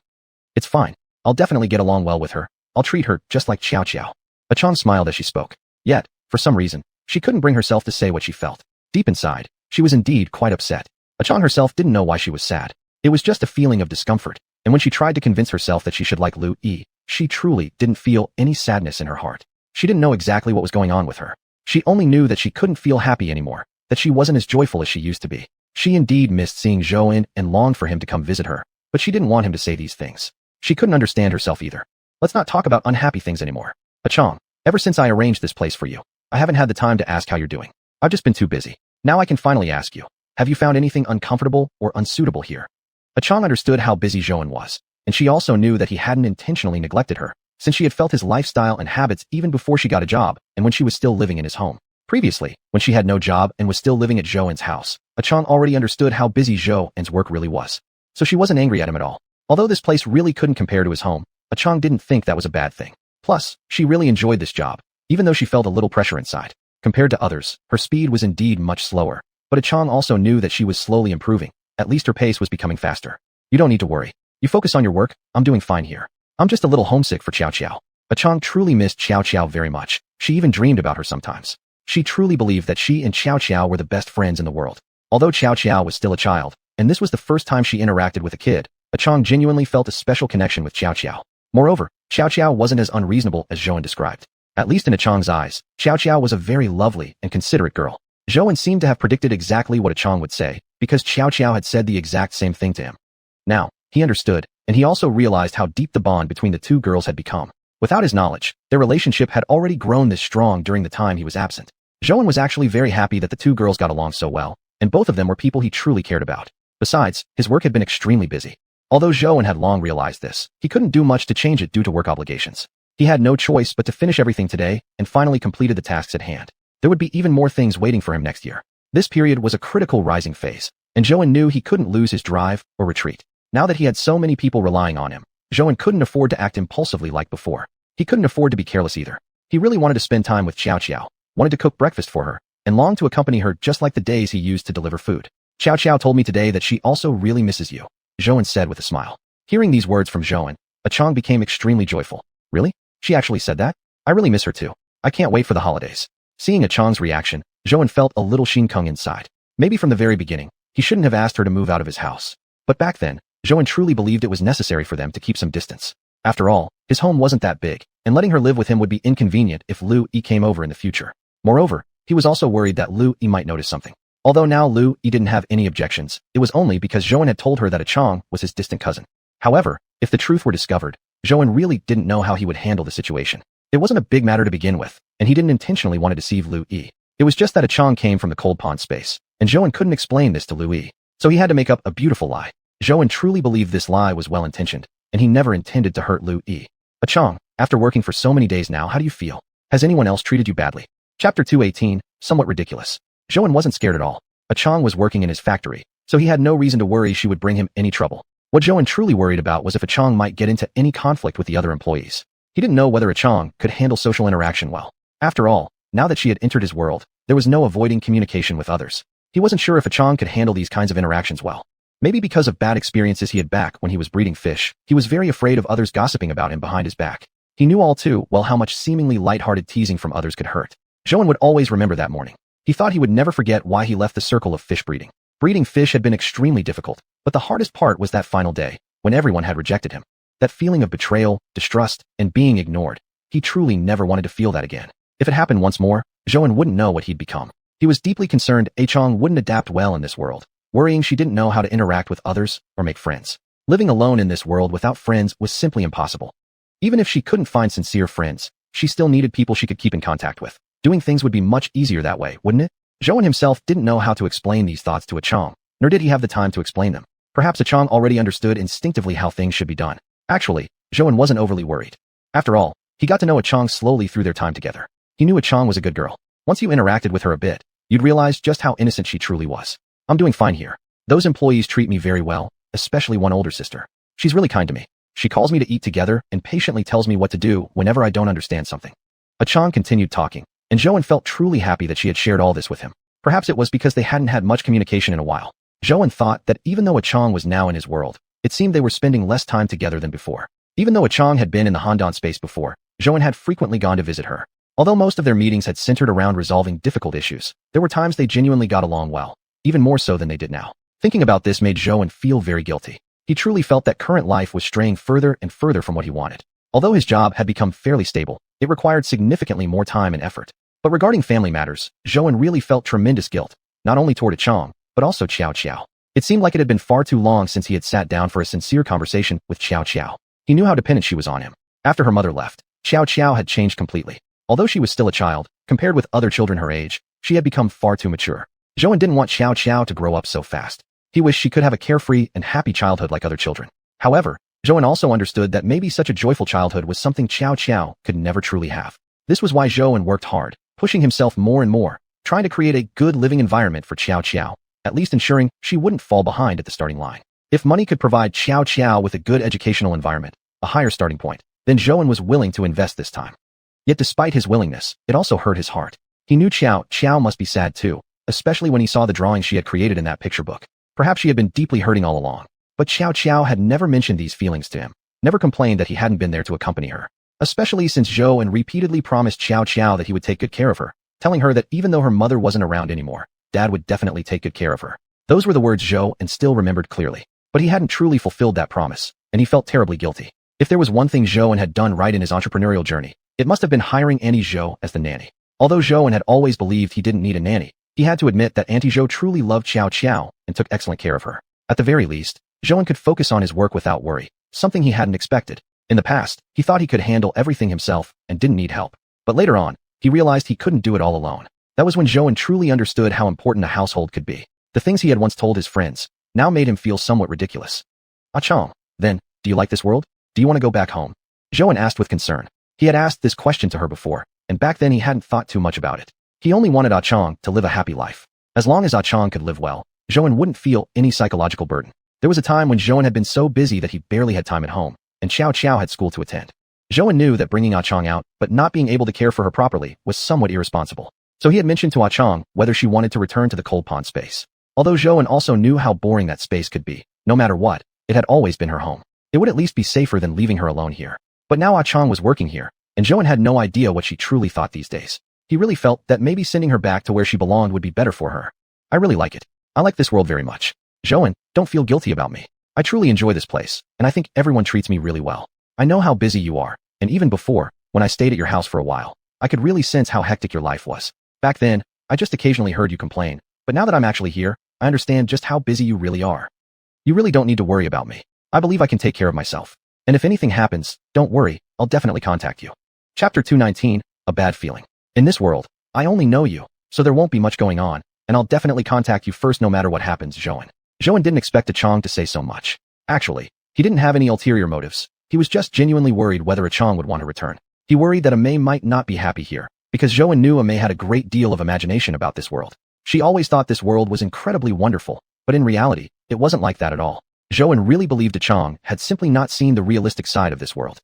It's fine. I'll definitely get along well with her. I'll treat her just like xiuxian. Xiang smiled as she spoke. Yet, for some reason, she couldn't bring herself to say what she felt. Deep inside, she was indeed quite upset. Xiang herself didn't know why she was sad. It was just a feeling of discomfort, and when she tried to convince herself that she should like Lu Yi, she truly didn't feel any sadness in her heart. She didn't know exactly what was going on with her. She only knew that she couldn't feel happy anymore, that she wasn't as joyful as she used to be. She indeed missed seeing Zhou and longed for him to come visit her, but she didn't want him to say these things. She couldn't understand herself either. Let's not talk about unhappy things anymore. Xiang, ever since I arranged this place for you, I haven't had the time to ask how you're doing. I've just been too busy. Now I can finally ask you. Have you found anything uncomfortable or unsuitable here? Xiang understood how busy Zhou was, and she also knew that he hadn't intentionally neglected her, since she had felt his lifestyle and habits even before she got a job and when she was still living in his home. Previously, when she had no job and was still living at Zhou's house, Xiang already understood how busy Zhou's work really was. So she wasn't angry at him at all. Although this place really couldn't compare to his home, Xiang didn't think that was a bad thing. Plus, she really enjoyed this job, even though she felt a little pressure inside. Compared to others, her speed was indeed much slower, but Xiang also knew that she was slowly improving. At least her pace was becoming faster. You don't need to worry. You focus on your work, I'm doing fine here. I'm just a little homesick for xiuxian. Xiang truly missed xiuxian very much. She even dreamed about her sometimes. She truly believed that she and xiuxian were the best friends in the world. Although xiuxian was still a child, and this was the first time she interacted with a kid, Xiang genuinely felt a special connection with xiuxian. Moreover, xiuxian wasn't as unreasonable as Zhou described. At least in Xiang's eyes, xiuxian was a very lovely and considerate girl. Zhou seemed to have predicted exactly what Xiang would say, because xiuxian had said the exact same thing to him. Now, he understood, and he also realized how deep the bond between the two girls had become. Without his knowledge, their relationship had already grown this strong during the time he was absent. Zhou was actually very happy that the two girls got along so well, and both of them were people he truly cared about. Besides, his work had been extremely busy. Although Zhou had long realized this, he couldn't do much to change it due to work obligations. He had no choice but to finish everything today and finally completed the tasks at hand. There would be even more things waiting for him next year. This period was a critical rising phase, and Zhou knew he couldn't lose his drive or retreat. Now that he had so many people relying on him, Zhou couldn't afford to act impulsively like before. He couldn't afford to be careless either. He really wanted to spend time with xiuxian, wanted to cook breakfast for her, and longed to accompany her just like the days he used to deliver food. Xiuxian told me today that she also really misses you, Zhou said with a smile. Hearing these words from Zhou, Xiang became extremely joyful. Really? She actually said that? I really miss her too. I can't wait for the holidays. Seeing Xiang's reaction, Zhou felt a little Xinkung inside. Maybe from the very beginning, he shouldn't have asked her to move out of his house. But back then, Zhou truly believed it was necessary for them to keep some distance. After all, his home wasn't that big, and letting her live with him would be inconvenient if Lu Yi came over in the future. Moreover, he was also worried that Lu Yi might notice something. Although now Lu Yi didn't have any objections, it was only because Zhou had told her that Xiang was his distant cousin. However, if the truth were discovered, Zhou really didn't know how he would handle the situation. It wasn't a big matter to begin with, and he didn't intentionally want to deceive Lu Yi. It was just that Xiang came from the Cold Pond space, and Zhou couldn't explain this to Lu Yi, so he had to make up a beautiful lie. Zhou truly believed this lie was well-intentioned, and he never intended to hurt Lu Yi. Xiang, after working for so many days now, how do you feel? Has anyone else treated you badly? Chapter 218, somewhat ridiculous. Zhouan wasn't scared at all. Chang was working in his factory, so he had no reason to worry she would bring him any trouble. What Zhouan truly worried about was if Chang might get into any conflict with the other employees. He didn't know whether Chang could handle social interaction well. After all, now that she had entered his world, there was no avoiding communication with others. He wasn't sure if Chang could handle these kinds of interactions well. Maybe because of bad experiences he had back when he was breeding fish, he was very afraid of others gossiping about him behind his back. He knew all too well how much seemingly light-hearted teasing from others could hurt. Zhouan would always remember that morning. He thought he would never forget why he left the circle of fish breeding. Breeding fish had been extremely difficult, but the hardest part was that final day, when everyone had rejected him. That feeling of betrayal, distrust, and being ignored. He truly never wanted to feel that again. If it happened once more, Zhouan wouldn't know what he'd become. He was deeply concerned Chang wouldn't adapt well in this world, worrying she didn't know how to interact with others or make friends. Living alone in this world without friends was simply impossible. Even if she couldn't find sincere friends, she still needed people she could keep in contact with. Doing things would be much easier that way, wouldn't it? Zhouan himself didn't know how to explain these thoughts to Chang, nor did he have the time to explain them. Perhaps Chang already understood instinctively how things should be done. Actually, Zhouan wasn't overly worried. After all, he got to know Chang slowly through their time together. He knew Chang was a good girl. Once you interacted with her a bit, you'd realize just how innocent she truly was. I'm doing fine here. Those employees treat me very well, especially one older sister. She's really kind to me. She calls me to eat together and patiently tells me what to do whenever I don't understand something. Chang continued talking, and Zhouan felt truly happy that she had shared all this with him. Perhaps it was because they hadn't had much communication in a while. Zhouan thought that even though Chang was now in his world, it seemed they were spending less time together than before. Even though Chang had been in the Handan space before, Zhouan had frequently gone to visit her. Although most of their meetings had centered around resolving difficult issues, there were times they genuinely got along well, even more so than they did now. Thinking about this made Zhouan feel very guilty. He truly felt that current life was straying further and further from what he wanted. Although his job had become fairly stable, it required significantly more time and effort. But regarding family matters, Zhouan really felt tremendous guilt, not only toward Chang, but also Xiao. It seemed like it had been far too long since he had sat down for a sincere conversation with Xiao. He knew how dependent she was on him. After her mother left, Xiao had changed completely. Although she was still a child, compared with other children her age, she had become far too mature. Zhouan didn't want Xiao to grow up so fast. He wished she could have a carefree and happy childhood like other children. However, Zhouan also understood that maybe such a joyful childhood was something Xiao could never truly have. This was why Zhouan worked hard, pushing himself more and more, trying to create a good living environment for Xiao, at least ensuring she wouldn't fall behind at the starting line. If money could provide Xiao with a good educational environment, a higher starting point, then Zhouan was willing to invest this time. Yet despite his willingness, it also hurt his heart. He knew Xiao must be sad too, especially when he saw the drawing she had created in that picture book. Perhaps she had been deeply hurting all along. But Xiao had never mentioned these feelings to him, never complained that he hadn't been there to accompany her. Especially since Zhouan repeatedly promised Xiao that he would take good care of her, telling her that even though her mother wasn't around anymore, Dad would definitely take good care of her. Those were the words Zhouan still remembered clearly. But he hadn't truly fulfilled that promise, and he felt terribly guilty. If there was one thing Zhouan had done right in his entrepreneurial journey, it must have been hiring Auntie Zhou as the nanny. Although Zhouan had always believed he didn't need a nanny, he had to admit that Auntie Zhou truly loved Xiao and took excellent care of her. At the very least, Zhouan could focus on his work without worry, something he hadn't expected. In the past, he thought he could handle everything himself and didn't need help. But later on, he realized he couldn't do it all alone. That was when Zhouan truly understood how important a household could be. The things he had once told his friends now made him feel somewhat ridiculous. Chang, then, do you like this world? Do you want to go back home? Zhouan asked with concern. He had asked this question to her before, and back then he hadn't thought too much about it. He only wanted Chang to live a happy life. As long as Chang could live well, Zhouan wouldn't feel any psychological burden. There was a time when Zhouan had been so busy that he barely had time at home, and Xiao had school to attend. Zhouan knew that bringing Chang out, but not being able to care for her properly, was somewhat irresponsible. So he had mentioned to Chang whether she wanted to return to the cold pond space. Although Zhouan also knew how boring that space could be, no matter what, it had always been her home. It would at least be safer than leaving her alone here. But now Chang was working here, and Zhouan had no idea what she truly thought these days. He really felt that maybe sending her back to where she belonged would be better for her. I really like it. I like this world very much. Zhouan, don't feel guilty about me. I truly enjoy this place, and I think everyone treats me really well. I know how busy you are, and even before, when I stayed at your house for a while, I could really sense how hectic your life was. Back then, I just occasionally heard you complain, but now that I'm actually here, I understand just how busy you really are. You really don't need to worry about me. I believe I can take care of myself. And if anything happens, don't worry, I'll definitely contact you. Chapter 219, A Bad Feeling. In this world, I only know you, so there won't be much going on, and I'll definitely contact you first no matter what happens, Zhouan. Zhouan didn't expect Chang to say so much. Actually, he didn't have any ulterior motives. He was just genuinely worried whether Chang would want to return. He worried that Amei might not be happy here, because Zhou knew Amei had a great deal of imagination about this world. She always thought this world was incredibly wonderful, but in reality, it wasn't like that at all. Zhou really believed Chang had simply not seen the realistic side of this world.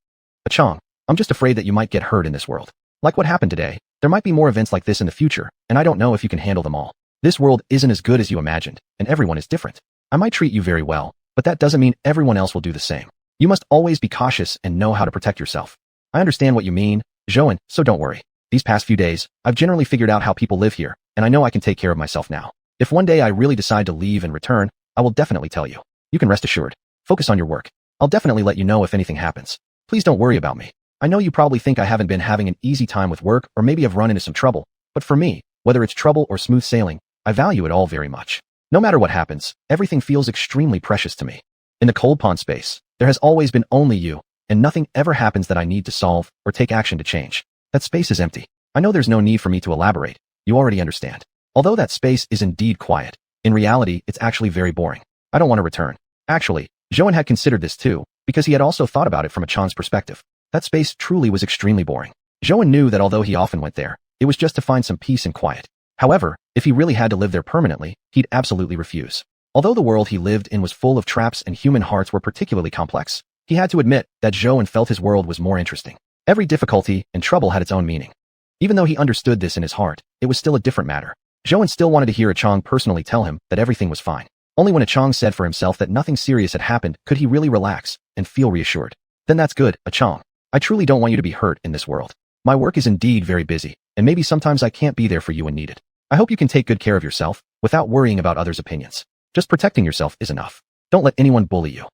Chang, I'm just afraid that you might get hurt in this world. Like what happened today, there might be more events like this in the future, and I don't know if you can handle them all. This world isn't as good as you imagined, and everyone is different. I might treat you very well, but that doesn't mean everyone else will do the same. You must always be cautious and know how to protect yourself. I understand what you mean, Zhou, so don't worry. These past few days, I've generally figured out how people live here, and I know I can take care of myself now. If one day I really decide to leave and return, I will definitely tell you. You can rest assured. Focus on your work. I'll definitely let you know if anything happens. Please don't worry about me. I know you probably think I haven't been having an easy time with work or maybe I've run into some trouble, but for me, whether it's trouble or smooth sailing, I value it all very much. No matter what happens, everything feels extremely precious to me. In the cold pond space, there has always been only you, and nothing ever happens that I need to solve or take action to change. That space is empty. I know there's no need for me to elaborate. You already understand. Although that space is indeed quiet, in reality, it's actually very boring. I don't want to return. Actually, Zhou had considered this too, because he had also thought about it from a Chang's perspective. That space truly was extremely boring. Zhou knew that although he often went there, it was just to find some peace and quiet. However, if he really had to live there permanently, he'd absolutely refuse. Although the world he lived in was full of traps and human hearts were particularly complex, he had to admit that Zhou felt his world was more interesting. Every difficulty and trouble had its own meaning. Even though he understood this in his heart, it was still a different matter. Zhou still wanted to hear Chang personally tell him that everything was fine. Only when Chang said for himself that nothing serious had happened could he really relax and feel reassured. Then that's good, Chang. I truly don't want you to be hurt in this world. My work is indeed very busy, and maybe sometimes I can't be there for you when needed. I hope you can take good care of yourself, without worrying about others' opinions. Just protecting yourself is enough. Don't let anyone bully you.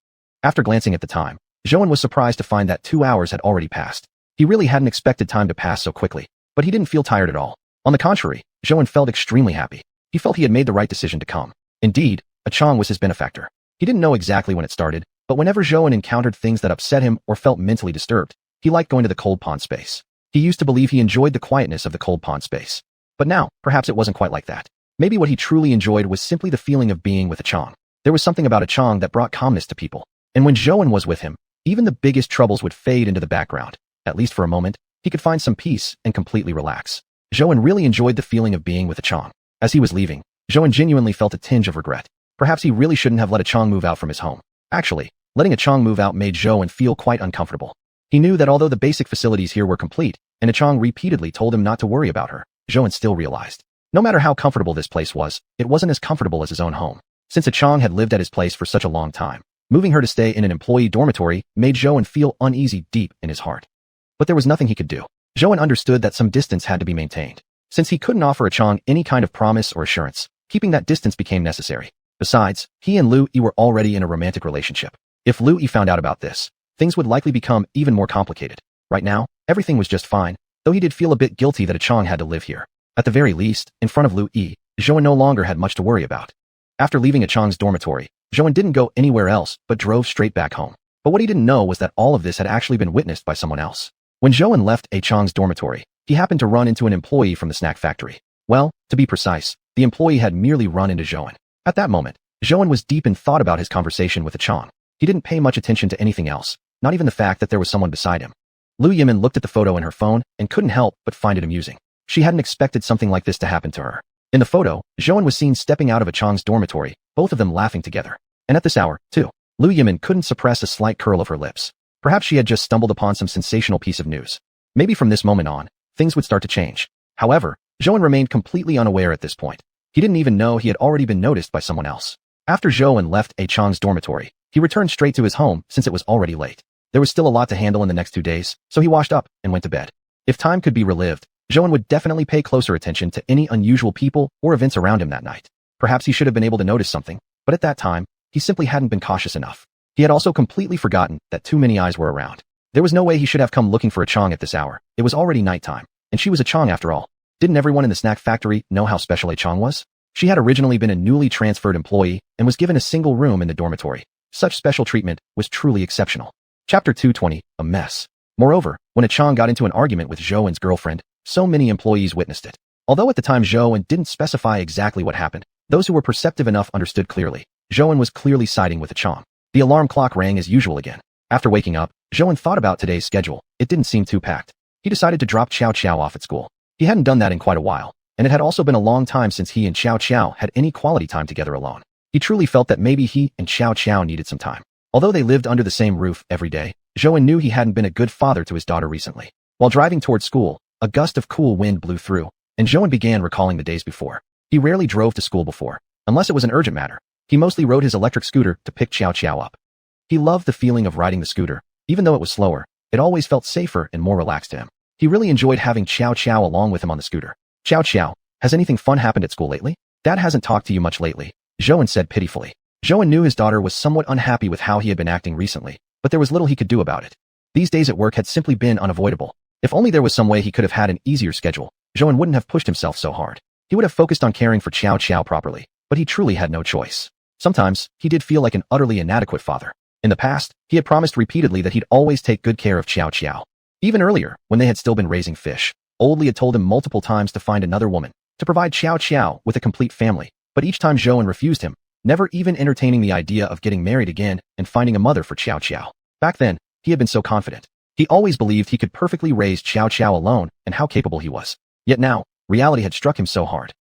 After glancing at the time, Zhou was surprised to find that 2 hours had already passed. He really hadn't expected time to pass so quickly, but he didn't feel tired at all. On the contrary, Zhou felt extremely happy. He felt he had made the right decision to come. Indeed, Chang was his benefactor. He didn't know exactly when it started, but whenever Zhou encountered things that upset him or felt mentally disturbed, he liked going to the cold pond space. He used to believe he enjoyed the quietness of the cold pond space. But now, perhaps it wasn't quite like that. Maybe what he truly enjoyed was simply the feeling of being with Chang. There was something about Chang that brought calmness to people. And when Zhou was with him, even the biggest troubles would fade into the background. At least for a moment, he could find some peace and completely relax. Zhou really enjoyed the feeling of being with Chang. As he was leaving, Zhou genuinely felt a tinge of regret. Perhaps he really shouldn't have let Chang move out from his home. Actually, letting Chang move out made Zhou feel quite uncomfortable. He knew that although the basic facilities here were complete, and Chang repeatedly told him not to worry about her, Zhou still realized. No matter how comfortable this place was, it wasn't as comfortable as his own home. Since Chang had lived at his place for such a long time, moving her to stay in an employee dormitory made Zhou feel uneasy deep in his heart. But there was nothing he could do. Zhou understood that some distance had to be maintained. Since he couldn't offer Chang any kind of promise or assurance, keeping that distance became necessary. Besides, he and Lu Yi were already in a romantic relationship. If Lu Yi found out about this, things would likely become even more complicated. Right now, everything was just fine, though he did feel a bit guilty that Chang had to live here. At the very least, in front of Lu Yi, Zhou no longer had much to worry about. After leaving Chang's dormitory, Zhou didn't go anywhere else but drove straight back home. But what he didn't know was that all of this had actually been witnessed by someone else. When Zhou left Chang's dormitory, he happened to run into an employee from the snack factory. Well, to be precise, the employee had merely run into Zhou. At that moment, Zhou was deep in thought about his conversation with Chang. He didn't pay much attention to anything else, not even the fact that there was someone beside him. Lu Yimin looked at the photo in her phone and couldn't help but find it amusing. She hadn't expected something like this to happen to her. In the photo, Zhou was seen stepping out of Chang's dormitory, both of them laughing together. And at this hour, too, Lu Yimin couldn't suppress a slight curl of her lips. Perhaps she had just stumbled upon some sensational piece of news. Maybe from this moment on, things would start to change. However, Zhou remained completely unaware at this point. He didn't even know he had already been noticed by someone else. After Zhou left Chang's dormitory, he returned straight to his home since it was already late. There was still a lot to handle in the next 2 days, so he washed up and went to bed. If time could be relived, Zhou would definitely pay closer attention to any unusual people or events around him that night. Perhaps he should have been able to notice something, but at that time, he simply hadn't been cautious enough. He had also completely forgotten that too many eyes were around. There was no way he should have come looking for Chang at this hour. It was already nighttime, and she was Chang after all. Didn't everyone in the snack factory know how special Chang was? She had originally been a newly transferred employee and was given a single room in the dormitory. Such special treatment was truly exceptional. Chapter 220, A Mess. Moreover, when Chang got into an argument with Zhou's girlfriend, so many employees witnessed it. Although at the time Zhou didn't specify exactly what happened, those who were perceptive enough understood clearly. Zhou was clearly siding with Chang. The alarm clock rang as usual again. After waking up, Zhou thought about today's schedule. It didn't seem too packed. he decided to drop Xiao Xiao off at school. He hadn't done that in quite a while, and it had also been a long time since he and Xiao Xiao had any quality time together alone. He truly felt that maybe he and Xiao Xiao needed some time. Although they lived under the same roof every day, Zhou knew he hadn't been a good father to his daughter recently. While driving toward school, a gust of cool wind blew through, and Zhou began recalling the days before. He rarely drove to school before, unless it was an urgent matter. He mostly rode his electric scooter to pick Xiao Xiao up. He loved the feeling of riding the scooter. Even though it was slower, it always felt safer and more relaxed to him. He really enjoyed having Xiao Xiao along with him on the scooter. Xiao Xiao, has anything fun happened at school lately? Dad hasn't talked to you much lately, Zhou said pitifully. Zhou knew his daughter was somewhat unhappy with how he had been acting recently, but there was little he could do about it. These days at work had simply been unavoidable. If only there was some way he could have had an easier schedule, Zhou wouldn't have pushed himself so hard. He would have focused on caring for Xiao Xiao properly, but he truly had no choice. Sometimes, he did feel like an utterly inadequate father. In the past, he had promised repeatedly that he'd always take good care of Xiao Xiao. Even earlier, when they had still been raising fish, Old Li had told him multiple times to find another woman, to provide Xiao Xiao with a complete family, but each time Zhou refused him, never even entertaining the idea of getting married again and finding a mother for Xiao Xiao. Back then, he had been so confident. He always believed he could perfectly raise Xiao Xiao alone and how capable he was. Yet now, reality had struck him so hard.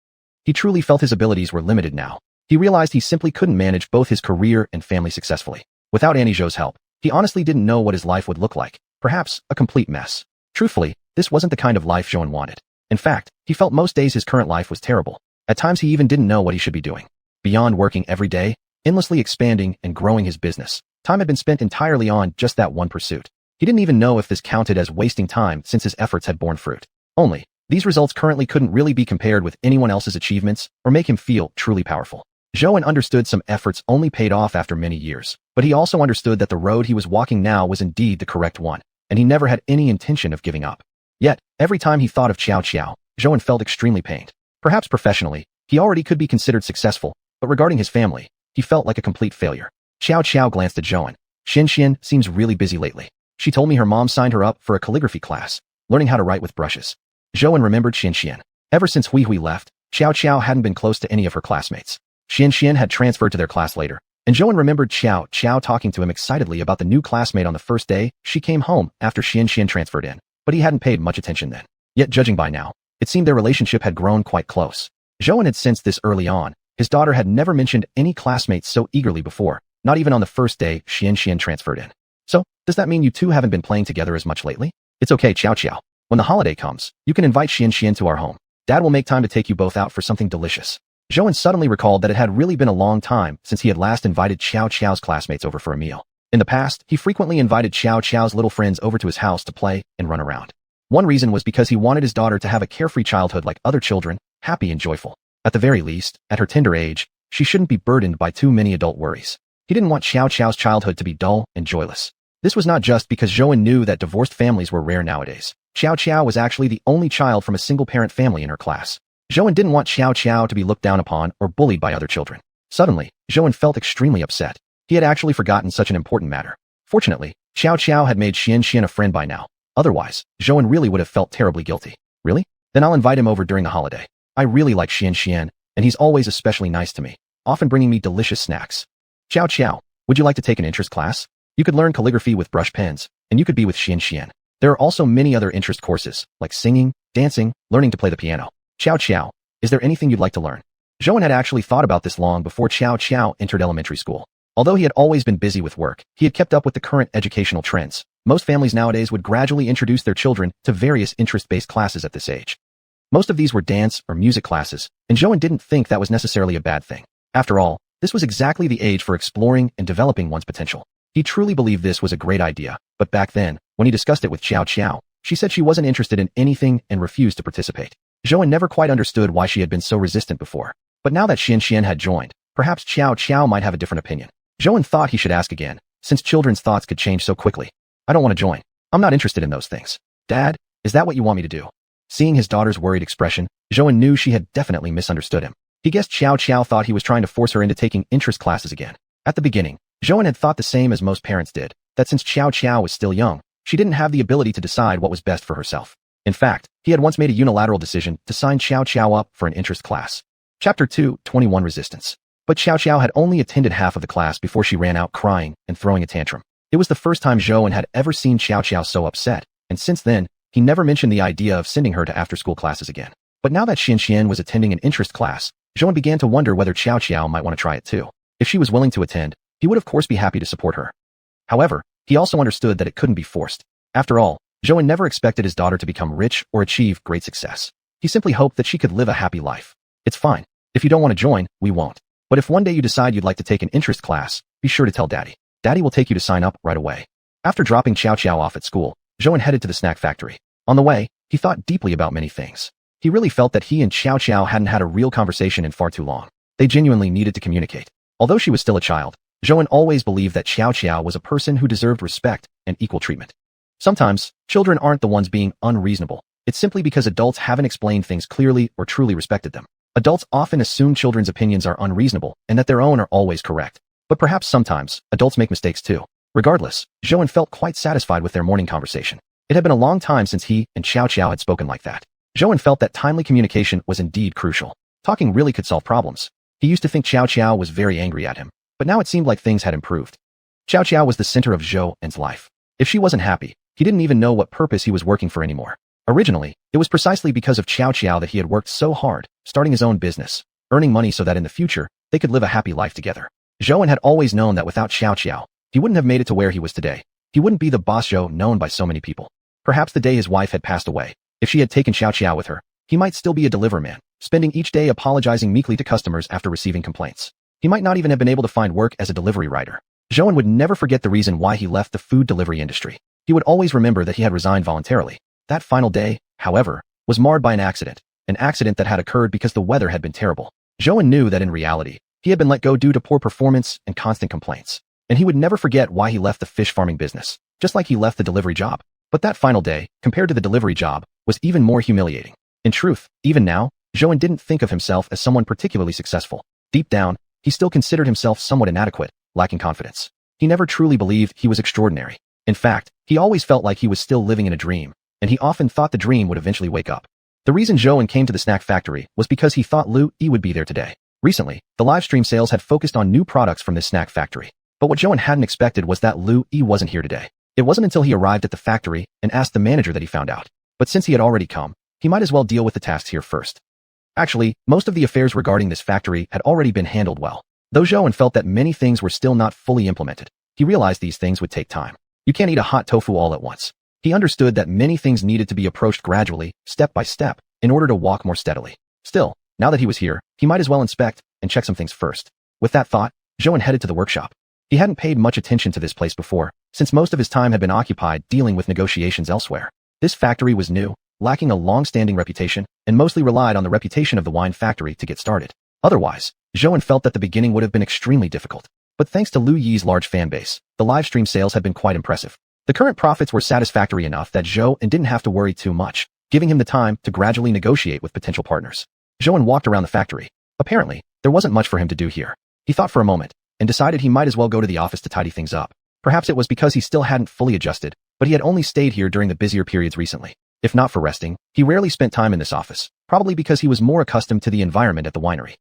He truly felt his abilities were limited now. He realized he simply couldn't manage both his career and family successfully. Without Annie Zhou's help, he honestly didn't know what his life would look like. Perhaps a complete mess. Truthfully, this wasn't the kind of life Zhou wanted. In fact, he felt most days his current life was terrible. At times he even didn't know what he should be doing. Beyond working every day, endlessly expanding and growing his business, time had been spent entirely on just that one pursuit. He didn't even know if this counted as wasting time since his efforts had borne fruit. Only, these results currently couldn't really be compared with anyone else's achievements or make him feel truly powerful. Zhou understood some efforts only paid off after many years, but he also understood that the road he was walking now was indeed the correct one, and he never had any intention of giving up. Yet, every time he thought of Xiao Xiao, Zhou felt extremely pained. Perhaps professionally, he already could be considered successful, but regarding his family, he felt like a complete failure. Xiao Xiao glanced at Zhou. Xiuxian seems really busy lately. She told me her mom signed her up for a calligraphy class, learning how to write with brushes. Zhou remembered Xiuxian. Ever since Hui Hui left, Xiao Xiao hadn't been close to any of her classmates. Xiuxian had transferred to their class later, and Zhou remembered Xiao Xiao talking to him excitedly about the new classmate on the first day she came home after Xiuxian transferred in, but he hadn't paid much attention then. Yet judging by now, it seemed their relationship had grown quite close. Zhou had sensed this early on. His daughter had never mentioned any classmates so eagerly before, not even on the first day Xiuxian transferred in. So, does that mean you two haven't been playing together as much lately? It's okay, Xiao Xiao. When the holiday comes, you can invite Xiuxian to our home. Dad will make time to take you both out for something delicious. Zhou suddenly recalled that it had really been a long time since he had last invited Xiao Xiao's classmates over for a meal. In the past, he frequently invited Xiao Xiao's little friends over to his house to play and run around. One reason was because he wanted his daughter to have a carefree childhood like other children, happy and joyful. At the very least, at her tender age, she shouldn't be burdened by too many adult worries. He didn't want Xiao Xiao's childhood to be dull and joyless. This was not just because Zhou knew that divorced families were rare nowadays. Xiao Xiao was actually the only child from a single-parent family in her class. Zhou didn't want Xiao Xiao to be looked down upon or bullied by other children. Suddenly, Zhou felt extremely upset. He had actually forgotten such an important matter. Fortunately, Xiao Xiao had made Xiuxian a friend by now. Otherwise, Zhou really would have felt terribly guilty. Really? Then I'll invite him over during the holiday. I really like Xiuxian, and he's always especially nice to me, often bringing me delicious snacks. Xiao Xiao, would you like to take an interest class? You could learn calligraphy with brush pens, and you could be with Xiuxian. There are also many other interest courses, like singing, dancing, learning to play the piano. Xiao Xiao, is there anything you'd like to learn? Zhou had actually thought about this long before Xiao Xiao entered elementary school. Although he had always been busy with work, he had kept up with the current educational trends. Most families nowadays would gradually introduce their children to various interest-based classes at this age. Most of these were dance or music classes, and Zhou didn't think that was necessarily a bad thing. After all, this was exactly the age for exploring and developing one's potential. He truly believed this was a great idea, but back then, when he discussed it with Xiao Xiao, she said she wasn't interested in anything and refused to participate. Zhou never quite understood why she had been so resistant before. But now that Xiuxian had joined, perhaps Xiao Xiao might have a different opinion. Zhou thought he should ask again, since children's thoughts could change so quickly. I don't want to join. I'm not interested in those things. Dad, is that what you want me to do? Seeing his daughter's worried expression, Zhou knew she had definitely misunderstood him. He guessed Xiao Xiao thought he was trying to force her into taking interest classes again. At the beginning, Zhou had thought the same as most parents did, that since Xiao Xiao was still young, she didn't have the ability to decide what was best for herself. In fact, he had once made a unilateral decision to sign Xiao Xiao up for an interest class. Chapter 2, 21 Resistance. But Xiao Xiao had only attended half of the class before she ran out crying and throwing a tantrum. It was the first time Zhou had ever seen Xiao Xiao so upset, and since then, he never mentioned the idea of sending her to after-school classes again. But now that xiuxian was attending an interest class, Zhou began to wonder whether xiuxian might want to try it too. If she was willing to attend, he would of course be happy to support her. However, he also understood that it couldn't be forced. After all, Zhou never expected his daughter to become rich or achieve great success. He simply hoped that she could live a happy life. It's fine. If you don't want to join, we won't. But if one day you decide you'd like to take an interest class, be sure to tell Daddy. Daddy will take you to sign up right away. After dropping xiuxian off at school, Zhou headed to the snack factory. On the way, he thought deeply about many things. He really felt that he and xiuxian hadn't had a real conversation in far too long. They genuinely needed to communicate. Although she was still a child, Zhou always believed that xiuxian was a person who deserved respect and equal treatment. Sometimes, children aren't the ones being unreasonable. It's simply because adults haven't explained things clearly or truly respected them. Adults often assume children's opinions are unreasonable and that their own are always correct. But perhaps sometimes, adults make mistakes too. Regardless, Zhou felt quite satisfied with their morning conversation. It had been a long time since he and xiuxian had spoken like that. Zhou felt that timely communication was indeed crucial. Talking really could solve problems. He used to think xiuxian was very angry at him, but now it seemed like things had improved. Xiuxian was the center of Zhou's life. If she wasn't happy, he didn't even know what purpose he was working for anymore. Originally, it was precisely because of xiuxian that he had worked so hard, starting his own business, earning money so that in the future, they could live a happy life together. Zhou had always known that without xiuxian, he wouldn't have made it to where he was today. He wouldn't be the boss Zhou known by so many people. Perhaps the day his wife had passed away, if she had taken xiuxian with her, he might still be a delivery man, spending each day apologizing meekly to customers after receiving complaints. He might not even have been able to find work as a delivery rider. Zhou would never forget the reason why he left the food delivery industry. He would always remember that he had resigned voluntarily. That final day, however, was marred by an accident that had occurred because the weather had been terrible. Zhou knew that in reality, he had been let go due to poor performance and constant complaints. And he would never forget why he left the fish farming business, just like he left the delivery job. But that final day, compared to the delivery job, was even more humiliating. In truth, even now, Zhou didn't think of himself as someone particularly successful. Deep down, he still considered himself somewhat inadequate, lacking confidence. He never truly believed he was extraordinary. In fact, he always felt like he was still living in a dream, and he often thought the dream would eventually wake up. The reason Zhou came to the snack factory was because he thought Lu Yi would be there today. Recently, the live stream sales had focused on new products from this snack factory. But what Zhou hadn't expected was that Lu Yi wasn't here today. It wasn't until he arrived at the factory and asked the manager that he found out. But since he had already come, he might as well deal with the tasks here first. Actually, most of the affairs regarding this factory had already been handled well. Though Zhou felt that many things were still not fully implemented, he realized these things would take time. You can't eat a hot tofu all at once. He understood that many things needed to be approached gradually, step by step, in order to walk more steadily. Still, now that he was here, he might as well inspect and check some things first. With that thought, Zhou headed to the workshop. He hadn't paid much attention to this place before, since most of his time had been occupied dealing with negotiations elsewhere. This factory was new, lacking a long-standing reputation, and mostly relied on the reputation of the wine factory to get started. Otherwise, Zhou felt that the beginning would have been extremely difficult. But thanks to Lu Yi's large fan base, the live stream sales had been quite impressive. The current profits were satisfactory enough that Zhou didn't have to worry too much, giving him the time to gradually negotiate with potential partners. Zhou walked around the factory. Apparently, there wasn't much for him to do here. He thought for a moment, and decided he might as well go to the office to tidy things up. Perhaps it was because he still hadn't fully adjusted, but he had only stayed here during the busier periods recently. If not for resting, he rarely spent time in this office, probably because he was more accustomed to the environment at the winery.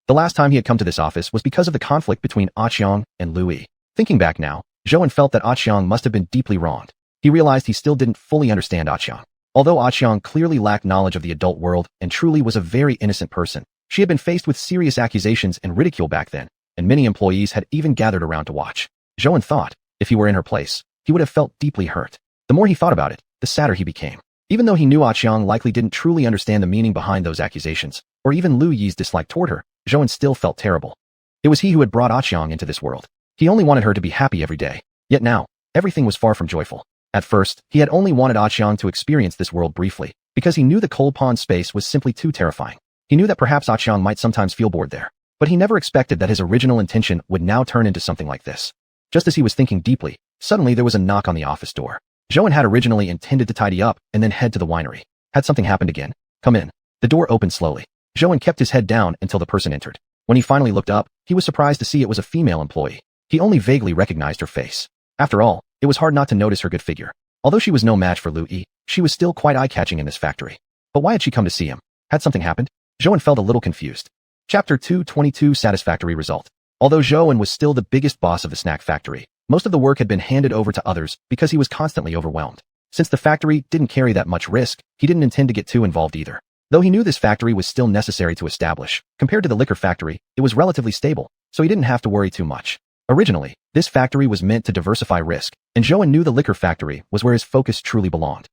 The last time he had come to this office was because of the conflict between xiuxian and Lu Yi. Thinking back now, Zhou felt that xiuxian must have been deeply wronged. He realized he still didn't fully understand xiuxian. Although xiuxian clearly lacked knowledge of the adult world and truly was a very innocent person, she had been faced with serious accusations and ridicule back then, and many employees had even gathered around to watch. Zhou thought, if he were in her place, he would have felt deeply hurt. The more he thought about it, the sadder he became. Even though he knew xiuxian likely didn't truly understand the meaning behind those accusations, or even Lu Yi's dislike toward her, Zhou still felt terrible. It was he who had brought xiuxian into this world. He only wanted her to be happy every day. Yet now, everything was far from joyful. At first, he had only wanted xiuxian to experience this world briefly, because he knew the cold pond space was simply too terrifying. He knew that perhaps xiuxian might sometimes feel bored there. But he never expected that his original intention would now turn into something like this. Just as he was thinking deeply, suddenly there was a knock on the office door. Zhou had originally intended to tidy up and then head to the winery. Had something happened again? Come in. The door opened slowly. Zhou kept his head down until the person entered. When he finally looked up, he was surprised to see it was a female employee. He only vaguely recognized her face. After all, it was hard not to notice her good figure. Although she was no match for Lu Yi, she was still quite eye-catching in this factory. But why had she come to see him? Had something happened? Zhou felt a little confused. Chapter 222 Satisfactory Result. Although Zhou was still the biggest boss of the snack factory, most of the work had been handed over to others because he was constantly overwhelmed. Since the factory didn't carry that much risk, he didn't intend to get too involved either. Though he knew this factory was still necessary to establish, compared to the liquor factory, it was relatively stable, so he didn't have to worry too much. Originally, this factory was meant to diversify risk, and Zhou knew the liquor factory was where his focus truly belonged.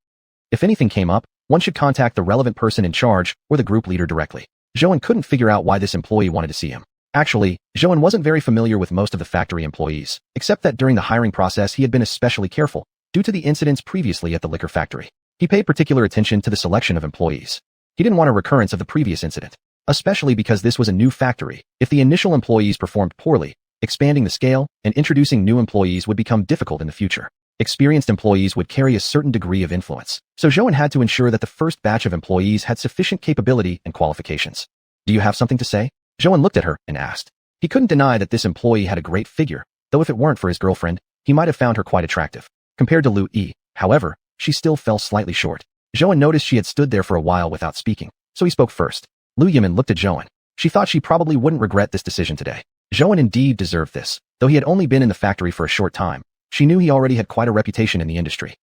If anything came up, one should contact the relevant person in charge or the group leader directly. Zhou couldn't figure out why this employee wanted to see him. Actually, Zhou wasn't very familiar with most of the factory employees, except that during the hiring process he had been especially careful, due to the incidents previously at the liquor factory. He paid particular attention to the selection of employees. He didn't want a recurrence of the previous incident, especially because this was a new factory. If the initial employees performed poorly, expanding the scale and introducing new employees would become difficult in the future. Experienced employees would carry a certain degree of influence, so Zhou had to ensure that the first batch of employees had sufficient capability and qualifications. Do you have something to say? Zhou looked at her and asked. He couldn't deny that this employee had a great figure, though if it weren't for his girlfriend, he might have found her quite attractive. Compared to Lu Yi, however, she still fell slightly short. Zhou noticed she had stood there for a while without speaking, so he spoke first. Lu Yimin looked at Zhou. She thought she probably wouldn't regret this decision today. Zhou indeed deserved this, though he had only been in the factory for a short time. She knew he already had quite a reputation in the industry.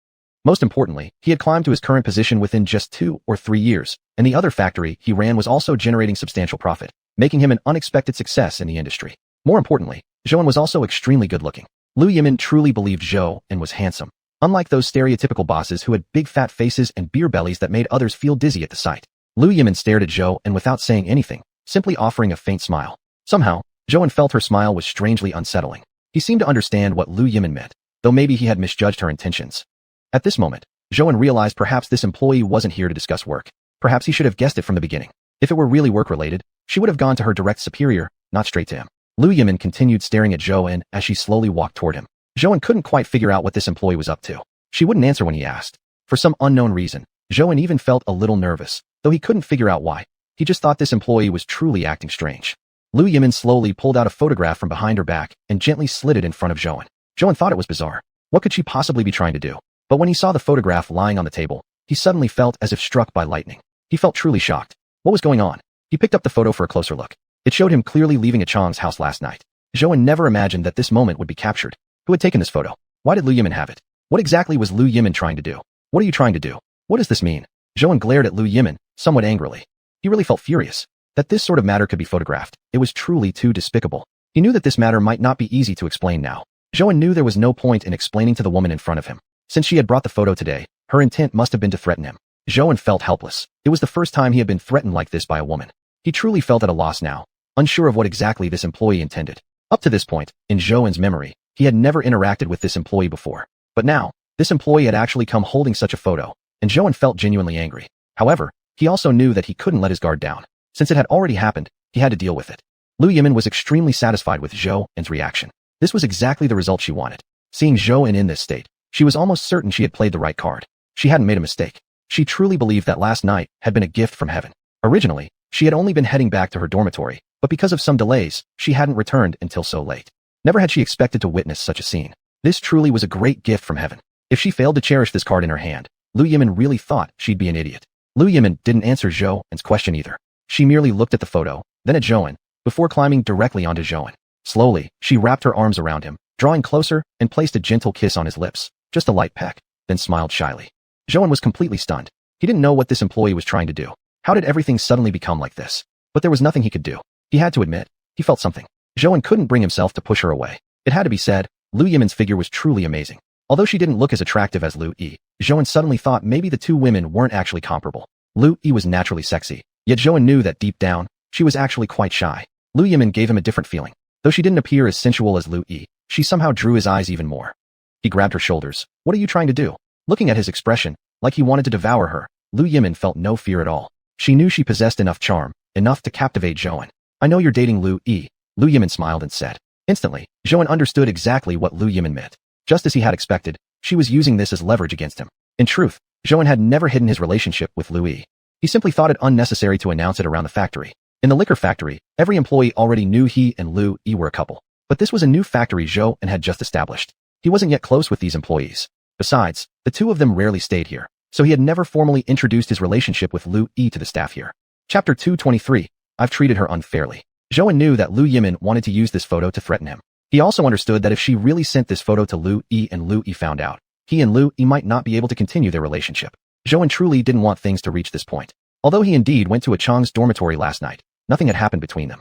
Most importantly, he had climbed to his current position within just 2 or 3 years, and the other factory he ran was also generating substantial profit, making him an unexpected success in the industry. More importantly, Zhou was also extremely good-looking. Lu Yimin truly believed Zhou and was handsome, unlike those stereotypical bosses who had big fat faces and beer bellies that made others feel dizzy at the sight. Lu Yimin stared at Zhou and without saying anything, simply offering a faint smile. Somehow, Zhou felt her smile was strangely unsettling. He seemed to understand what Lu Yimin meant, though maybe he had misjudged her intentions. At this moment, Zhou realized perhaps this employee wasn't here to discuss work. Perhaps he should have guessed it from the beginning. If it were really work-related, she would have gone to her direct superior, not straight to him. Lu Yimin continued staring at Zhou as she slowly walked toward him. Zhou couldn't quite figure out what this employee was up to. She wouldn't answer when he asked. For some unknown reason, Zhou even felt a little nervous, though he couldn't figure out why. He just thought this employee was truly acting strange. Lu Yimin slowly pulled out a photograph from behind her back and gently slid it in front of Zhou. Zhou thought it was bizarre. What could she possibly be trying to do? But when he saw the photograph lying on the table, he suddenly felt as if struck by lightning. He felt truly shocked. What was going on? He picked up the photo for a closer look. It showed him clearly leaving a Chang's house last night. Zhou never imagined that this moment would be captured. Who had taken this photo? Why did Lu Yimin have it? What exactly was Lu Yimin trying to do? What are you trying to do? What does this mean? Zhou glared at Lu Yimin, somewhat angrily. He really felt furious. That this sort of matter could be photographed, it was truly too despicable. He knew that this matter might not be easy to explain now. Zhou knew there was no point in explaining to the woman in front of him. Since she had brought the photo today, her intent must have been to threaten him. Zhou felt helpless. It was the first time he had been threatened like this by a woman. He truly felt at a loss now, unsure of what exactly this employee intended. Up to this point, in Zhou's memory, he had never interacted with this employee before. But now, this employee had actually come holding such a photo, and Zhou felt genuinely angry. However, he also knew that he couldn't let his guard down. Since it had already happened, he had to deal with it. Lu Yimin was extremely satisfied with Zhou's reaction. This was exactly the result she wanted. Seeing Zhou in this state, she was almost certain she had played the right card. She hadn't made a mistake. She truly believed that last night had been a gift from heaven. Originally, she had only been heading back to her dormitory, but because of some delays, she hadn't returned until so late. Never had she expected to witness such a scene. This truly was a great gift from heaven. If she failed to cherish this card in her hand, Lu Yimin really thought she'd be an idiot. Lu Yimin didn't answer Zhou's question either. She merely looked at the photo, then at Zhou, before climbing directly onto Zhou. Slowly, she wrapped her arms around him, drawing closer, and placed a gentle kiss on his lips, just a light peck, then smiled shyly. Zhou was completely stunned. He didn't know what this employee was trying to do. How did everything suddenly become like this? But there was nothing he could do. He had to admit, he felt something. Zhou couldn't bring himself to push her away. It had to be said, Lu Yimin's figure was truly amazing. Although she didn't look as attractive as Lu Yi, Zhou suddenly thought maybe the two women weren't actually comparable. Lu Yi was naturally sexy, yet Zhou knew that deep down, she was actually quite shy. Lu Yimin gave him a different feeling. Though she didn't appear as sensual as Lu Yi, she somehow drew his eyes even more. He grabbed her shoulders. What are you trying to do? Looking at his expression, like he wanted to devour her, Lu Yimin felt no fear at all. She knew she possessed enough charm, enough to captivate Zhou. I know you're dating Lu Yi, Lu Yimin smiled and said. Instantly, Zhou understood exactly what Lu Yimin meant. Just as he had expected, she was using this as leverage against him. In truth, Zhou had never hidden his relationship with Lu Yi. He simply thought it unnecessary to announce it around the factory. In the liquor factory, every employee already knew he and Lu Yi were a couple. But this was a new factory Zhou had just established. He wasn't yet close with these employees. Besides, the two of them rarely stayed here, so he had never formally introduced his relationship with Lu Yi to the staff here. Chapter 223. I've treated her unfairly. Zhou knew that Lu Yimin wanted to use this photo to threaten him. He also understood that if she really sent this photo to Lu Yi and Lu Yi found out, he and Lu Yi might not be able to continue their relationship. Zhou truly didn't want things to reach this point. Although he indeed went to a Chang's dormitory last night, nothing had happened between them.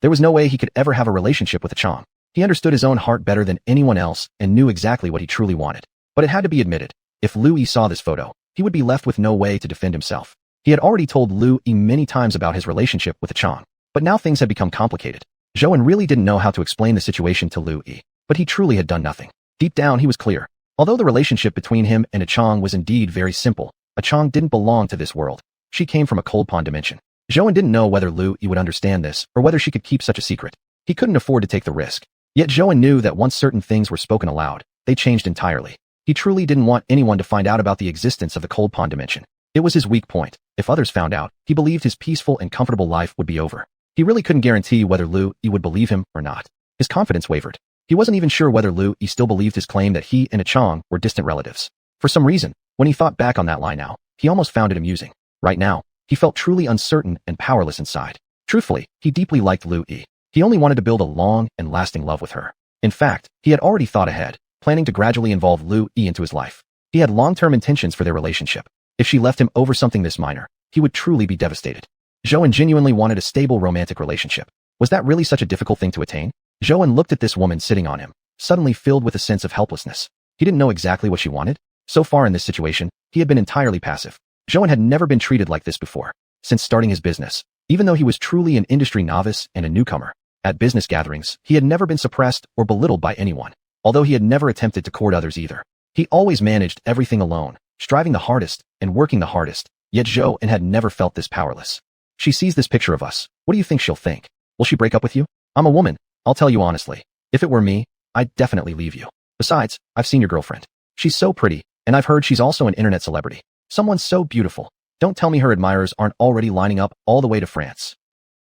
There was no way he could ever have a relationship with a Chang. He understood his own heart better than anyone else and knew exactly what he truly wanted. But it had to be admitted, if Lu Yi saw this photo, he would be left with no way to defend himself. He had already told Lu Yi many times about his relationship with a Chang, but now things had become complicated. Zhou really didn't know how to explain the situation to Lu Yi, but he truly had done nothing. Deep down he was clear. Although the relationship between him and a Chang was indeed very simple, a Chang didn't belong to this world. She came from a cold pond dimension. Zhou didn't know whether Lu Yi would understand this or whether she could keep such a secret. He couldn't afford to take the risk. Yet Zhou knew that once certain things were spoken aloud, they changed entirely. He truly didn't want anyone to find out about the existence of the cold pond dimension. It was his weak point. If others found out, he believed his peaceful and comfortable life would be over. He really couldn't guarantee whether Lu Yi would believe him or not. His confidence wavered. He wasn't even sure whether Lu Yi still believed his claim that he and a Chang were distant relatives. For some reason, when he thought back on that lie now, he almost found it amusing. Right now, he felt truly uncertain and powerless inside. Truthfully, he deeply liked Lu Yi. He only wanted to build a long and lasting love with her. In fact, he had already thought ahead, planning to gradually involve Lu Yi into his life. He had long-term intentions for their relationship. If she left him over something this minor, he would truly be devastated. Zhou genuinely wanted a stable romantic relationship. Was that really such a difficult thing to attain? Zhou looked at this woman sitting on him, suddenly filled with a sense of helplessness. He didn't know exactly what she wanted. So far in this situation, he had been entirely passive. Zhou had never been treated like this before. Since starting his business, even though he was truly an industry novice and a newcomer, at business gatherings, he had never been suppressed or belittled by anyone. Although he had never attempted to court others either. He always managed everything alone, striving the hardest and working the hardest, yet Zhou had never felt this powerless. She sees this picture of us. What do you think she'll think? Will she break up with you? I'm a woman. I'll tell you honestly. If it were me, I'd definitely leave you. Besides, I've seen your girlfriend. She's so pretty, and I've heard she's also an internet celebrity. Someone so beautiful. Don't tell me her admirers aren't already lining up all the way to France.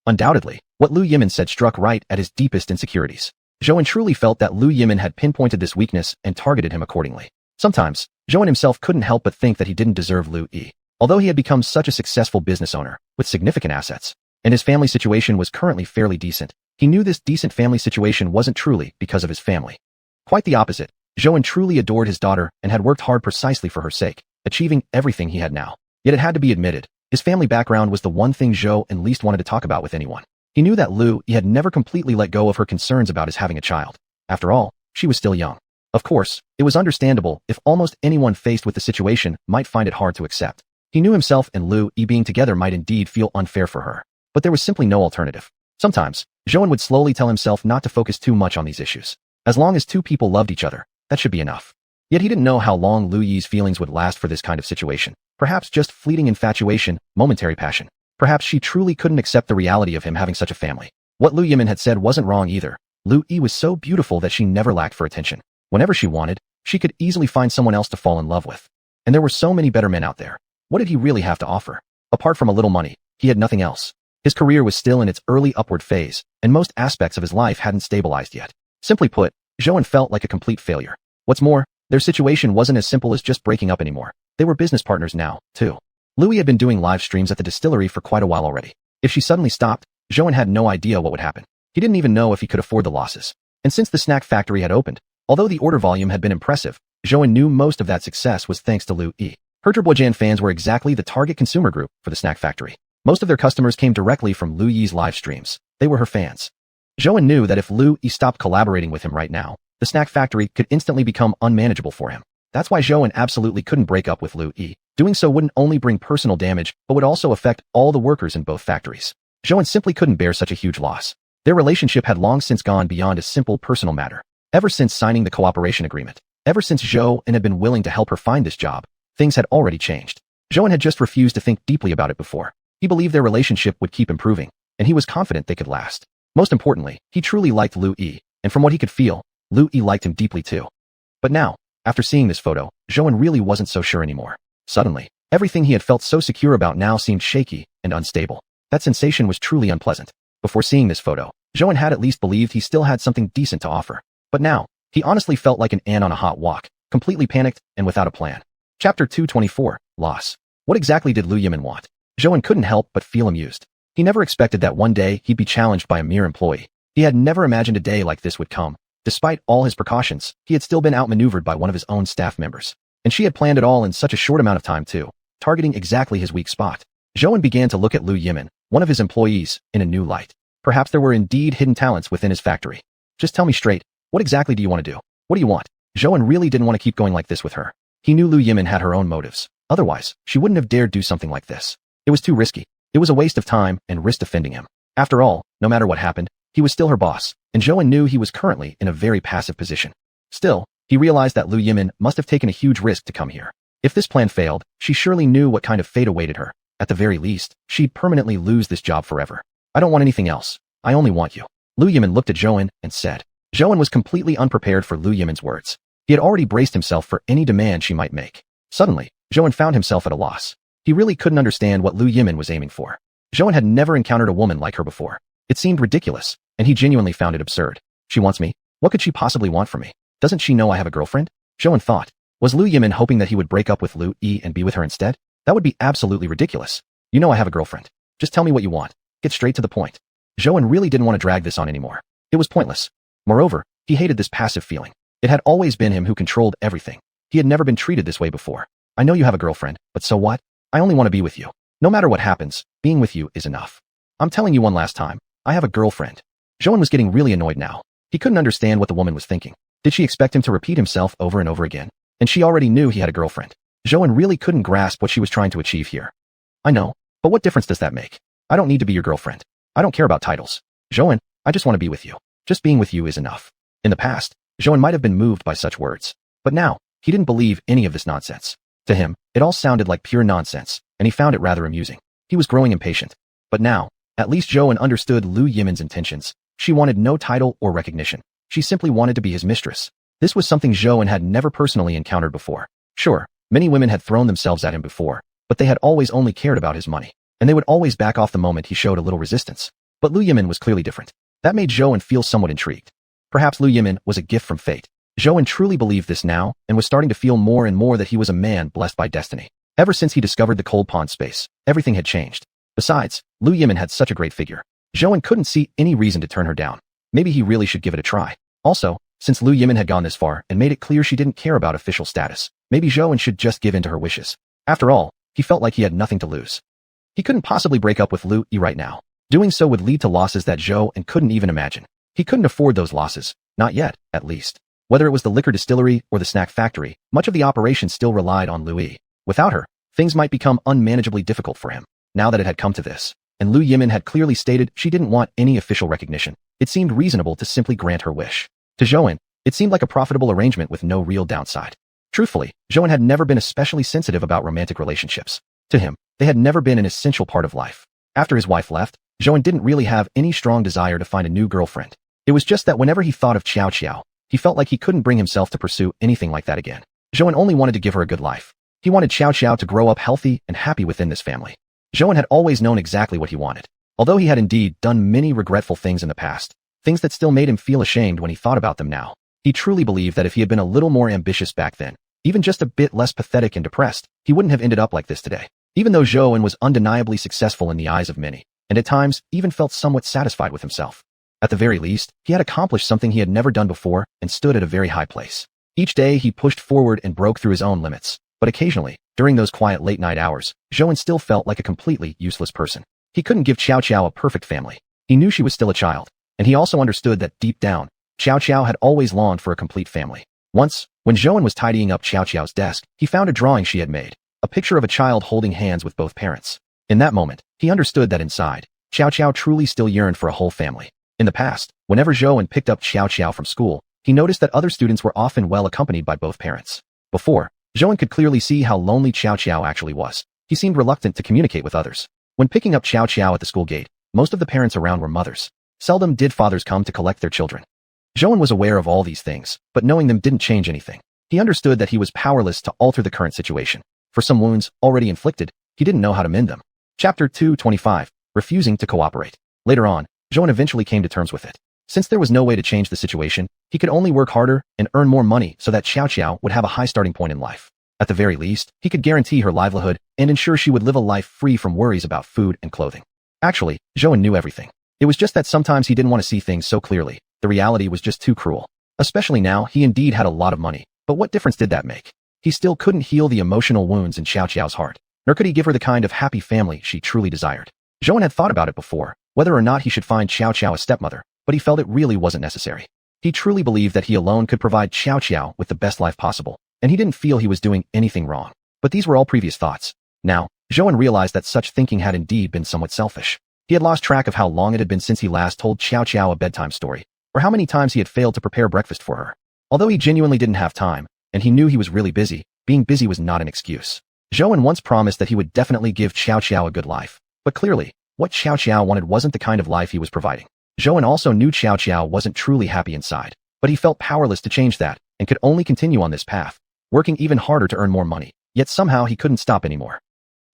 Undoubtedly, what Lu Yimin said struck right at his deepest insecurities. Zhou truly felt that Lu Yimin had pinpointed this weakness and targeted him accordingly. Sometimes, Zhou himself couldn't help but think that he didn't deserve Lu Yi. Although he had become such a successful business owner, with significant assets, and his family situation was currently fairly decent, he knew this decent family situation wasn't truly because of his family. Quite the opposite, Zhou truly adored his daughter and had worked hard precisely for her sake, achieving everything he had now. Yet it had to be admitted, his family background was the one thing Zhou least wanted to talk about with anyone. He knew that Lu Yi had never completely let go of her concerns about his having a child. After all, she was still young. Of course, it was understandable if almost anyone faced with the situation might find it hard to accept. He knew himself and Lu Yi being together might indeed feel unfair for her. But there was simply no alternative. Sometimes, Zhou would slowly tell himself not to focus too much on these issues. As long as two people loved each other, that should be enough. Yet he didn't know how long Lu Yi's feelings would last for this kind of situation. Perhaps just fleeting infatuation, momentary passion. Perhaps she truly couldn't accept the reality of him having such a family. What Lu Yimin had said wasn't wrong either. Lu Yi was so beautiful that she never lacked for attention. Whenever she wanted, she could easily find someone else to fall in love with. And there were so many better men out there. What did he really have to offer? Apart from a little money, he had nothing else. His career was still in its early upward phase, and most aspects of his life hadn't stabilized yet. Simply put, Zhou felt like a complete failure. What's more, their situation wasn't as simple as just breaking up anymore. They were business partners now, too. Louis had been doing live streams at the distillery for quite a while already. If she suddenly stopped, Zhou had no idea what would happen. He didn't even know if he could afford the losses. And since the snack factory had opened, although the order volume had been impressive, Zhou knew most of that success was thanks to Lu Yi. Her Turbojan fans were exactly the target consumer group for the snack factory. Most of their customers came directly from Lu Yi's live streams. They were her fans. Zhou knew that if Lu Yi stopped collaborating with him right now, the snack factory could instantly become unmanageable for him. That's why Zhou absolutely couldn't break up with Lu Yi. Doing so wouldn't only bring personal damage, but would also affect all the workers in both factories. Zhou simply couldn't bear such a huge loss. Their relationship had long since gone beyond a simple personal matter. Ever since signing the cooperation agreement, ever since Zhou had been willing to help her find this job, things had already changed. Zhou had just refused to think deeply about it before. He believed their relationship would keep improving, and he was confident they could last. Most importantly, he truly liked Lu Yi, and from what he could feel, Lu Yi liked him deeply too. But now, after seeing this photo, Zhou really wasn't so sure anymore. Suddenly, everything he had felt so secure about now seemed shaky and unstable. That sensation was truly unpleasant. Before seeing this photo, Zhou had at least believed he still had something decent to offer. But now, he honestly felt like an ant on a hot walk, completely panicked and without a plan. Chapter 224, Loss. What exactly did Lu Yimin want? Zhou couldn't help but feel amused. He never expected that one day he'd be challenged by a mere employee. He had never imagined a day like this would come, Despite all his precautions, he had still been outmaneuvered by one of his own staff members. And she had planned it all in such a short amount of time too, targeting exactly his weak spot. Zhou began to look at Liu Yimin, one of his employees, in a new light. Perhaps there were indeed hidden talents within his factory. Just tell me straight, what exactly do you want to do? What do you want? Zhou really didn't want to keep going like this with her. He knew Liu Yimin had her own motives. Otherwise, she wouldn't have dared do something like this. It was too risky. It was a waste of time and risk defending him. After all, no matter what happened, he was still her boss, and Zhou knew he was currently in a very passive position. Still, he realized that Liu Yimin must have taken a huge risk to come here. If this plan failed, she surely knew what kind of fate awaited her. At the very least, she'd permanently lose this job forever. I don't want anything else. I only want you. Liu Yimin looked at Zhou and said. Zhou was completely unprepared for Liu Yimin's words. He had already braced himself for any demand she might make. Suddenly, Zhou found himself at a loss. He really couldn't understand what Liu Yimin was aiming for. Zhou had never encountered a woman like her before. It seemed ridiculous, and he genuinely found it absurd. She wants me? What could she possibly want from me? Doesn't she know I have a girlfriend? Zhou thought. Was Liu Yimin hoping that he would break up with Liu Yi and be with her instead? That would be absolutely ridiculous. You know I have a girlfriend. Just tell me what you want. Get straight to the point. Zhou really didn't want to drag this on anymore. It was pointless. Moreover, he hated this passive feeling. It had always been him who controlled everything. He had never been treated this way before. I know you have a girlfriend, but so what? I only want to be with you. No matter what happens, being with you is enough. I'm telling you one last time. I have a girlfriend. Zhou was getting really annoyed now. He couldn't understand what the woman was thinking. Did she expect him to repeat himself over and over again? And she already knew he had a girlfriend. Zhou really couldn't grasp what she was trying to achieve here. I know, but what difference does that make? I don't need to be your girlfriend. I don't care about titles. Zhou, I just want to be with you. Just being with you is enough. In the past, Zhou might have been moved by such words. But now, he didn't believe any of this nonsense. To him, it all sounded like pure nonsense, and he found it rather amusing. He was growing impatient. But now, at least Zhou understood Liu Yimin's intentions. She wanted no title or recognition. She simply wanted to be his mistress. This was something Zhou had never personally encountered before. Sure, many women had thrown themselves at him before, but they had always only cared about his money, and they would always back off the moment he showed a little resistance. But Liu Yimin was clearly different. That made Zhou feel somewhat intrigued. Perhaps Liu Yimin was a gift from fate. Zhou truly believed this now and was starting to feel more and more that he was a man blessed by destiny. Ever since he discovered the cold pond space, everything had changed. Besides, Liu Yimin had such a great figure. Zhou couldn't see any reason to turn her down. Maybe he really should give it a try. Also, since Liu Yimin had gone this far and made it clear she didn't care about official status, maybe Zhou should just give in to her wishes. After all, he felt like he had nothing to lose. He couldn't possibly break up with Liu Yi right now. Doing so would lead to losses that Zhou couldn't even imagine. He couldn't afford those losses. Not yet, at least. Whether it was the liquor distillery or the snack factory, much of the operation still relied on Liu Yi. Without her, things might become unmanageably difficult for him. Now that it had come to this, and Liu Yimin had clearly stated she didn't want any official recognition, it seemed reasonable to simply grant her wish. To Zhou, it seemed like a profitable arrangement with no real downside. Truthfully, Zhou had never been especially sensitive about romantic relationships. To him, they had never been an essential part of life. After his wife left, Zhou didn't really have any strong desire to find a new girlfriend. It was just that whenever he thought of Xiao, he felt like he couldn't bring himself to pursue anything like that again. Zhou only wanted to give her a good life. He wanted Xiao to grow up healthy and happy within this family. Zhou had always known exactly what he wanted. Although he had indeed done many regretful things in the past, things that still made him feel ashamed when he thought about them now, he truly believed that if he had been a little more ambitious back then, even just a bit less pathetic and depressed, he wouldn't have ended up like this today. Even though Zhou was undeniably successful in the eyes of many, and at times even felt somewhat satisfied with himself. At the very least, he had accomplished something he had never done before and stood at a very high place. Each day he pushed forward and broke through his own limits, but occasionally, during those quiet late-night hours, Zhou still felt like a completely useless person. He couldn't give Xiao a perfect family. He knew she was still a child, and he also understood that deep down, Xiao had always longed for a complete family. Once, when Zhou was tidying up Xiao's desk, he found a drawing she had made, a picture of a child holding hands with both parents. In that moment, he understood that inside, Xiao truly still yearned for a whole family. In the past, whenever Zhou picked up Xiao from school, he noticed that other students were often well accompanied by both parents. Before, Zhou could clearly see how lonely Xiao actually was. He seemed reluctant to communicate with others. When picking up Xiao at the school gate, most of the parents around were mothers. Seldom did fathers come to collect their children. Zhou was aware of all these things, but knowing them didn't change anything. He understood that he was powerless to alter the current situation. For some wounds already inflicted, he didn't know how to mend them. Chapter 225, Refusing to Cooperate. Later on, Zhou eventually came to terms with it. Since there was no way to change the situation, he could only work harder and earn more money so that Xiao would have a high starting point in life. At the very least, he could guarantee her livelihood and ensure she would live a life free from worries about food and clothing. Actually, Zhou knew everything. It was just that sometimes he didn't want to see things so clearly. The reality was just too cruel. Especially now, he indeed had a lot of money. But what difference did that make? He still couldn't heal the emotional wounds in Xiaoxiao's heart, nor could he give her the kind of happy family she truly desired. Zhou had thought about it before, whether or not he should find Xiaoxiao a stepmother, but he felt it really wasn't necessary. He truly believed that he alone could provide Xiaoxiao with the best life possible, and he didn't feel he was doing anything wrong. But these were all previous thoughts. Now, Zhou realized that such thinking had indeed been somewhat selfish. He had lost track of how long it had been since he last told Xiaoxiao a bedtime story, or how many times he had failed to prepare breakfast for her. Although he genuinely didn't have time, and he knew he was really busy, being busy was not an excuse. Zhou once promised that he would definitely give Xiaoxiao a good life, but clearly, what Xiaoxiao wanted wasn't the kind of life he was providing. Zhou also knew Xiaoxiao wasn't truly happy inside, but he felt powerless to change that, and could only continue on this path, working even harder to earn more money, yet somehow he couldn't stop anymore.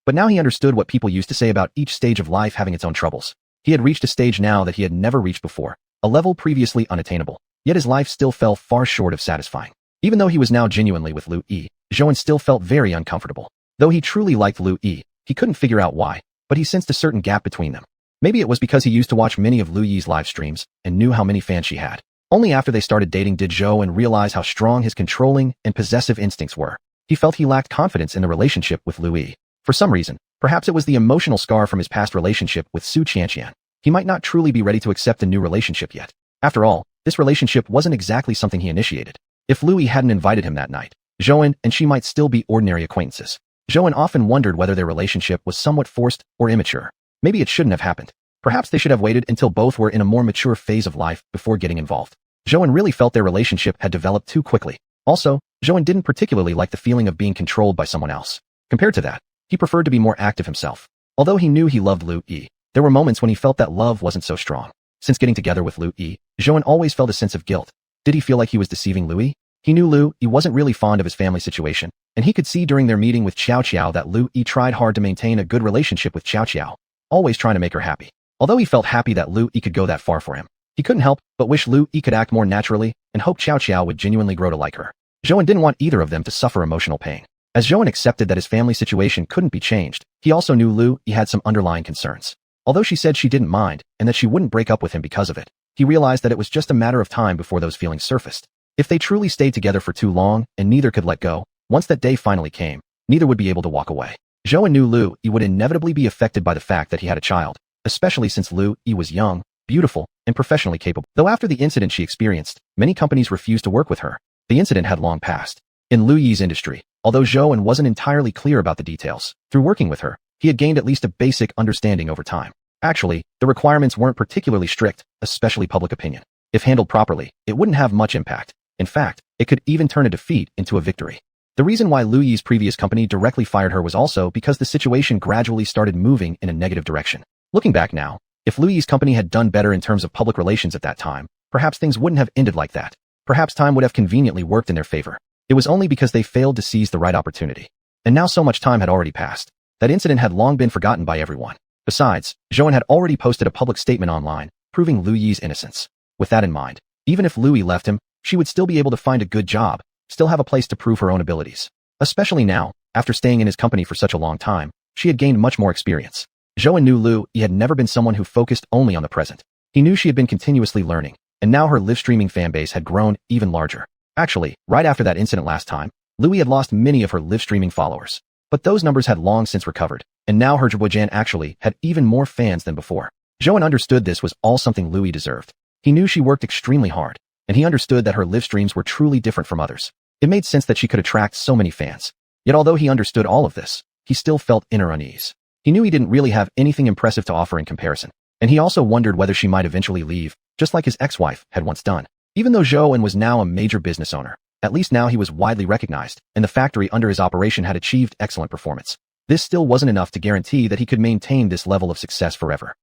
But now he understood what people used to say about each stage of life having its own troubles. He had reached a stage now that he had never reached before, a level previously unattainable, yet his life still fell far short of satisfying. Even though he was now genuinely with Lu Yi, Zhou still felt very uncomfortable. Though he truly liked Lu Yi, he couldn't figure out why, but he sensed a certain gap between them. Maybe it was because he used to watch many of Lu Yi's live streams and knew how many fans she had. Only after they started dating did Zhou realize how strong his controlling and possessive instincts were. He felt he lacked confidence in the relationship with Lu Yi. For some reason, perhaps it was the emotional scar from his past relationship with xiuxian. He might not truly be ready to accept a new relationship yet. After all, this relationship wasn't exactly something he initiated. If Lu Yi hadn't invited him that night, Zhou and she might still be ordinary acquaintances. Zhou often wondered whether their relationship was somewhat forced or immature. Maybe it shouldn't have happened. Perhaps they should have waited until both were in a more mature phase of life before getting involved. Zhou really felt their relationship had developed too quickly. Also, Zhou didn't particularly like the feeling of being controlled by someone else. Compared to that, he preferred to be more active himself. Although he knew he loved Lu Yi, there were moments when he felt that love wasn't so strong. Since getting together with Lu Yi, Zhou always felt a sense of guilt. Did he feel like he was deceiving Lu Yi? He knew Lu Yi wasn't really fond of his family situation, and he could see during their meeting with Xiaoxiao that Lu Yi tried hard to maintain a good relationship with Xiaoxiao, always trying to make her happy. Although he felt happy that Lu Yi could go that far for him, he couldn't help but wish Lu Yi could act more naturally and hope Xiaoxiao would genuinely grow to like her. Zhou didn't want either of them to suffer emotional pain. As Zhou accepted that his family situation couldn't be changed, he also knew Lu Yi had some underlying concerns. Although she said she didn't mind and that she wouldn't break up with him because of it, he realized that it was just a matter of time before those feelings surfaced. If they truly stayed together for too long and neither could let go, once that day finally came, neither would be able to walk away. Zhou knew Lu Yi would inevitably be affected by the fact that he had a child, especially since Lu Yi was young, beautiful, and professionally capable. Though after the incident she experienced, many companies refused to work with her. The incident had long passed. In Lu Yi's industry, although Zhou wasn't entirely clear about the details, through working with her, he had gained at least a basic understanding over time. Actually, the requirements weren't particularly strict, especially public opinion. If handled properly, it wouldn't have much impact. In fact, it could even turn a defeat into a victory. The reason why Lu Yi's previous company directly fired her was also because the situation gradually started moving in a negative direction. Looking back now, if Lu Yi's company had done better in terms of public relations at that time, perhaps things wouldn't have ended like that. Perhaps time would have conveniently worked in their favor. It was only because they failed to seize the right opportunity. And now so much time had already passed. That incident had long been forgotten by everyone. Besides, Zhou had already posted a public statement online, proving Lu Yi's innocence. With that in mind, even if Lu Yi left him, she would still be able to find a good job, still have a place to prove her own abilities. Especially now, after staying in his company for such a long time, she had gained much more experience. Zhou knew Lu Yi had never been someone who focused only on the present. He knew she had been continuously learning, and now her live streaming fanbase had grown even larger. Actually, right after that incident last time, Lu Yi had lost many of her live streaming followers. But those numbers had long since recovered, and now her Zhibojan actually had even more fans than before. Zhou understood this was all something Lu Yi deserved. He knew she worked extremely hard, and he understood that her live streams were truly different from others. It made sense that she could attract so many fans. Yet although he understood all of this, he still felt inner unease. He knew he didn't really have anything impressive to offer in comparison, and he also wondered whether she might eventually leave, just like his ex-wife had once done. Even though Zhou was now a major business owner, at least now he was widely recognized, and the factory under his operation had achieved excellent performance. This still wasn't enough to guarantee that he could maintain this level of success forever.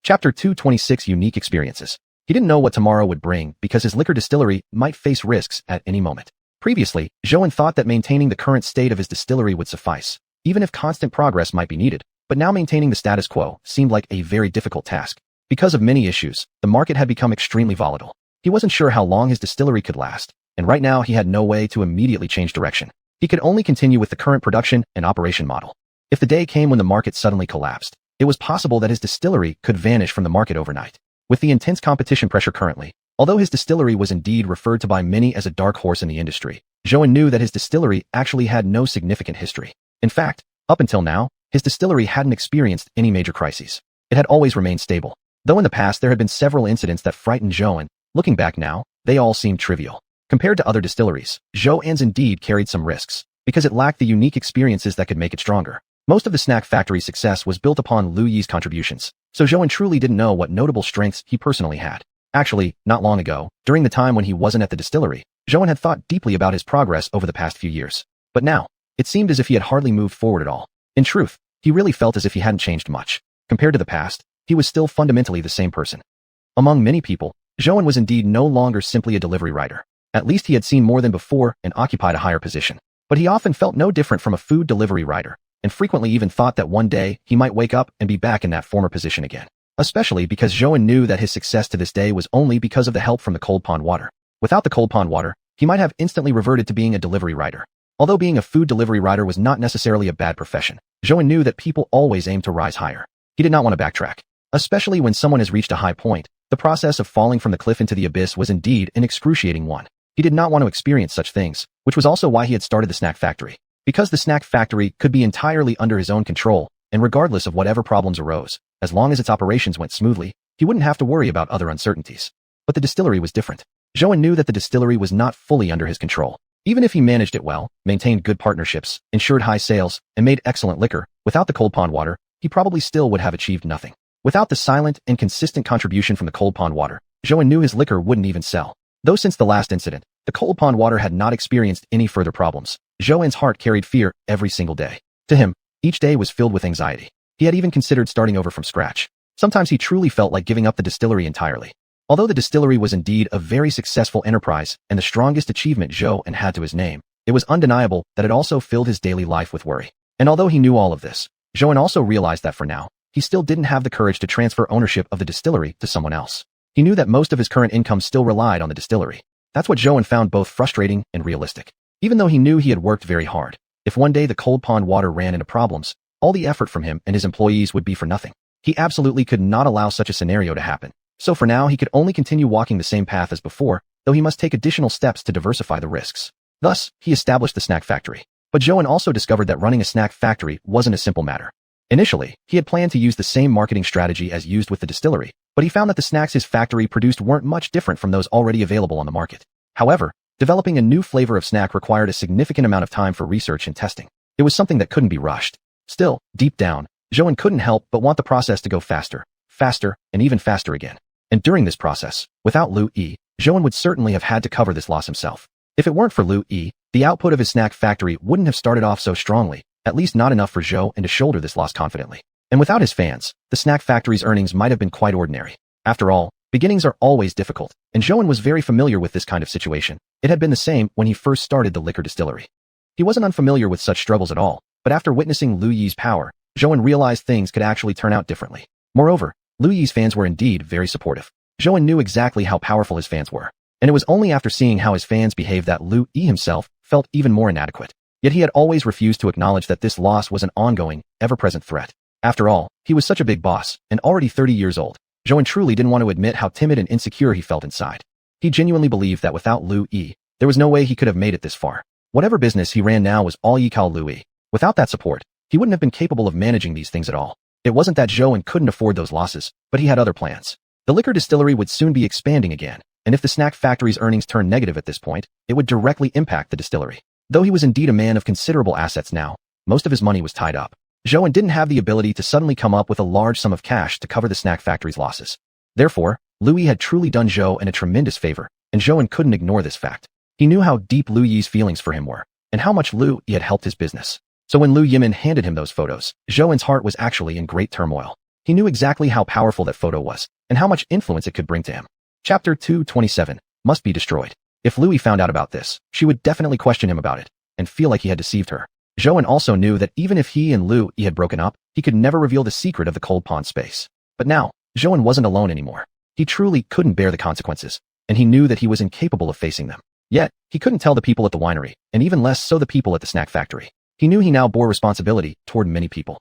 Chapter 226 Unique Experiences. He didn't know what tomorrow would bring because his liquor distillery might face risks at any moment. Previously, Zhou thought that maintaining the current state of his distillery would suffice, even if constant progress might be needed. But now maintaining the status quo seemed like a very difficult task. Because of many issues, the market had become extremely volatile. He wasn't sure how long his distillery could last, and right now he had no way to immediately change direction. He could only continue with the current production and operation model. If the day came when the market suddenly collapsed, it was possible that his distillery could vanish from the market overnight. With the intense competition pressure currently, Although his distillery was indeed referred to by many as a dark horse in the industry, Zhou knew that his distillery actually had no significant history. In fact, up until now, his distillery hadn't experienced any major crises. It had always remained stable. Though in the past there had been several incidents that frightened Zhou, looking back now, they all seemed trivial. Compared to other distilleries, Zhou's indeed carried some risks, because it lacked the unique experiences that could make it stronger. Most of the snack factory's success was built upon Lu Yi's contributions, so Zhou truly didn't know what notable strengths he personally had. Actually, not long ago, during the time when he wasn't at the distillery, Zhou had thought deeply about his progress over the past few years. But now, it seemed as if he had hardly moved forward at all. In truth, he really felt as if he hadn't changed much. Compared to the past, he was still fundamentally the same person. Among many people, Zhou was indeed no longer simply a delivery rider. At least he had seen more than before and occupied a higher position. But he often felt no different from a food delivery rider, and frequently even thought that one day he might wake up and be back in that former position again. Especially because Zhou knew that his success to this day was only because of the help from the cold pond water. Without the cold pond water, he might have instantly reverted to being a delivery rider. Although being a food delivery rider was not necessarily a bad profession, Zhou knew that people always aim to rise higher. He did not want to backtrack. Especially when someone has reached a high point, the process of falling from the cliff into the abyss was indeed an excruciating one. He did not want to experience such things, which was also why he had started the snack factory. Because the snack factory could be entirely under his own control, and regardless of whatever problems arose, as long as its operations went smoothly, he wouldn't have to worry about other uncertainties. But the distillery was different. Zhou knew that the distillery was not fully under his control. Even if he managed it well, maintained good partnerships, ensured high sales, and made excellent liquor, without the cold pond water, he probably still would have achieved nothing. Without the silent and consistent contribution from the cold pond water, Zhou knew his liquor wouldn't even sell. Though since the last incident, the cold pond water had not experienced any further problems, Zhou's heart carried fear every single day. To him, each day was filled with anxiety. He had even considered starting over from scratch. Sometimes he truly felt like giving up the distillery entirely. Although the distillery was indeed a very successful enterprise and the strongest achievement Zhou had to his name, it was undeniable that it also filled his daily life with worry. And although he knew all of this, Zhou also realized that for now, he still didn't have the courage to transfer ownership of the distillery to someone else. He knew that most of his current income still relied on the distillery. That's what Zhou found both frustrating and realistic. Even though he knew he had worked very hard, if one day the cold pond water ran into problems, all the effort from him and his employees would be for nothing. He absolutely could not allow such a scenario to happen. So for now he could only continue walking the same path as before, though he must take additional steps to diversify the risks. Thus, he established the snack factory. But Zhou also discovered that running a snack factory wasn't a simple matter. Initially, he had planned to use the same marketing strategy as used with the distillery, but he found that the snacks his factory produced weren't much different from those already available on the market. However, developing a new flavor of snack required a significant amount of time for research and testing. It was something that couldn't be rushed. Still, deep down, Zhou couldn't help but want the process to go faster, and even faster again. And during this process, without Lu Yi, Zhou would certainly have had to cover this loss himself. If it weren't for Lu Yi, the output of his snack factory wouldn't have started off so strongly, at least not enough for Zhou to shoulder this loss confidently. And without his fans, the snack factory's earnings might have been quite ordinary. After all, beginnings are always difficult, and Zhou was very familiar with this kind of situation. It had been the same when he first started the liquor distillery. He wasn't unfamiliar with such struggles at all, but after witnessing Lu Yi's power, Zhou realized things could actually turn out differently. Moreover, Lu Yi's fans were indeed very supportive. Zhou knew exactly how powerful his fans were, and it was only after seeing how his fans behaved that Lu Yi himself felt even more inadequate. Yet he had always refused to acknowledge that this loss was an ongoing, ever-present threat. After all, he was such a big boss, and already 30 years old. Zhou truly didn't want to admit how timid and insecure he felt inside. He genuinely believed that without Lu Yi, there was no way he could have made it this far. Whatever business he ran now was all Yikao Lu Yi. Without that support, he wouldn't have been capable of managing these things at all. It wasn't that Zhou couldn't afford those losses, but he had other plans. The liquor distillery would soon be expanding again, and if the snack factory's earnings turned negative at this point, it would directly impact the distillery. Though he was indeed a man of considerable assets now, most of his money was tied up. Zhou didn't have the ability to suddenly come up with a large sum of cash to cover the snack factory's losses. Therefore, Lu Yi had truly done Zhou a tremendous favor, and Zhou couldn't ignore this fact. He knew how deep Lu Yi's feelings for him were, and how much Lu Yi had helped his business. So when Lu Yimin handed him those photos, Zhou's heart was actually in great turmoil. He knew exactly how powerful that photo was, and how much influence it could bring to him. Chapter 227, must be destroyed. If Lu Yi found out about this, she would definitely question him about it, and feel like he had deceived her. Zhou also knew that even if he and Lu Yi had broken up, he could never reveal the secret of the cold pond space. But now, Zhou wasn't alone anymore. He truly couldn't bear the consequences, and he knew that he was incapable of facing them. Yet, he couldn't tell the people at the winery, and even less so the people at the snack factory. He knew he now bore responsibility toward many people.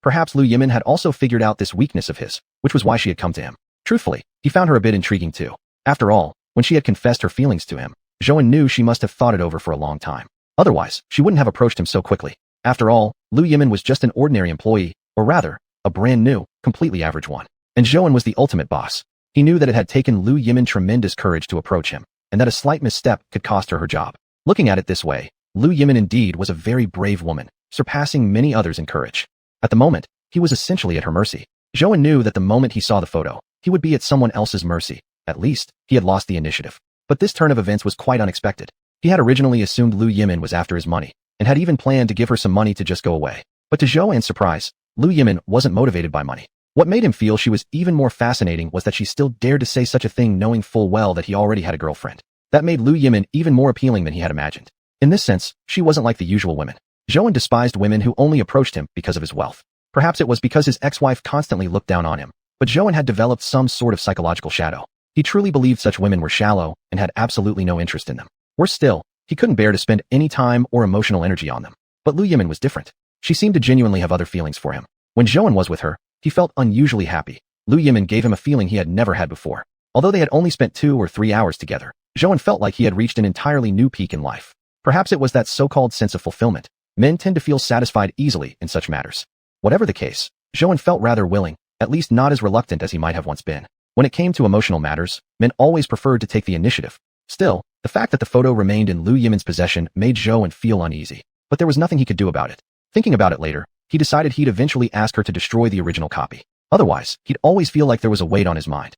Perhaps Lu Yimin had also figured out this weakness of his, which was why she had come to him. Truthfully, he found her a bit intriguing too. After all, When she had confessed her feelings to him, Zhou knew she must have thought it over for a long time. Otherwise, she wouldn't have approached him so quickly. After all, Lu Yimin was just an ordinary employee, or rather, a brand new, completely average one. And Zhou was the ultimate boss. He knew that it had taken Lu Yimin tremendous courage to approach him, and that a slight misstep could cost her job. Looking at it this way, Lu Yimin indeed was a very brave woman, surpassing many others in courage. At the moment, he was essentially at her mercy. Zhou knew that the moment he saw the photo, he would be at someone else's mercy. At least, he had lost the initiative. But this turn of events was quite unexpected. He had originally assumed Lu Yimin was after his money, and had even planned to give her some money to just go away. But to Zhou's surprise, Lu Yimin wasn't motivated by money. What made him feel she was even more fascinating was that she still dared to say such a thing knowing full well that he already had a girlfriend. That made Lu Yimin even more appealing than he had imagined. In this sense, she wasn't like the usual women. Zhou despised women who only approached him because of his wealth. Perhaps it was because his ex-wife constantly looked down on him, but Zhou had developed some sort of psychological shadow. He truly believed such women were shallow and had absolutely no interest in them. Worse still, he couldn't bear to spend any time or emotional energy on them. But Lu Yimin was different. She seemed to genuinely have other feelings for him. When Zhou was with her, he felt unusually happy. Lu Yimin gave him a feeling he had never had before. Although they had only spent 2 or 3 hours together, Zhou felt like he had reached an entirely new peak in life. Perhaps it was that so-called sense of fulfillment. Men tend to feel satisfied easily in such matters. Whatever the case, Zhou felt rather willing, at least not as reluctant as he might have once been. When it came to emotional matters, men always preferred to take the initiative. Still, the fact that the photo remained in Lu Yimin's possession made Zhou feel uneasy. But there was nothing he could do about it. Thinking about it later, he decided he'd eventually ask her to destroy the original copy. Otherwise, he'd always feel like there was a weight on his mind.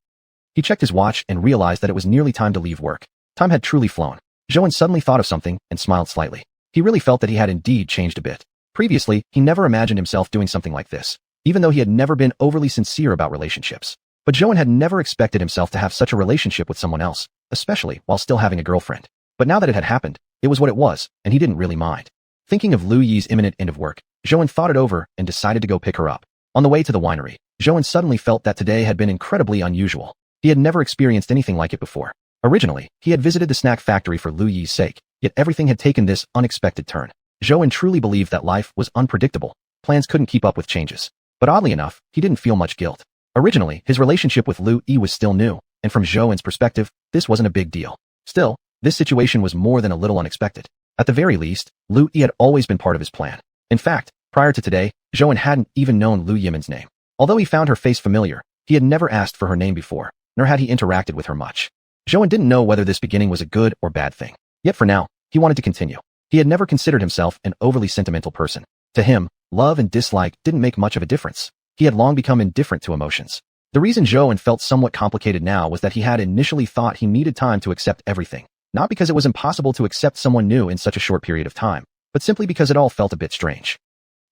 He checked his watch and realized that it was nearly time to leave work. Time had truly flown. Zhou suddenly thought of something and smiled slightly. He really felt that he had indeed changed a bit. Previously, he never imagined himself doing something like this, even though he had never been overly sincere about relationships. But Zhou had never expected himself to have such a relationship with someone else, especially while still having a girlfriend. But now that it had happened, it was what it was, and he didn't really mind. Thinking of Lu Yi's imminent end of work, Zhou thought it over and decided to go pick her up. On the way to the winery, Zhou suddenly felt that today had been incredibly unusual. He had never experienced anything like it before. Originally, he had visited the snack factory for Lu Yi's sake, yet everything had taken this unexpected turn. Zhou truly believed that life was unpredictable. Plans couldn't keep up with changes. But oddly enough, he didn't feel much guilt. Originally, his relationship with Lu Yi was still new, and from Zhou's perspective, this wasn't a big deal. Still, this situation was more than a little unexpected. At the very least, Lu Yi had always been part of his plan. In fact, prior to today, Zhou hadn't even known Lu Yimin's name. Although he found her face familiar, he had never asked for her name before, nor had he interacted with her much. Zhou didn't know whether this beginning was a good or bad thing. Yet for now, he wanted to continue. He had never considered himself an overly sentimental person. To him, love and dislike didn't make much of a difference. He had long become indifferent to emotions. The reason Zhou felt somewhat complicated now was that he had initially thought he needed time to accept everything. Not because it was impossible to accept someone new in such a short period of time, but simply because it all felt a bit strange.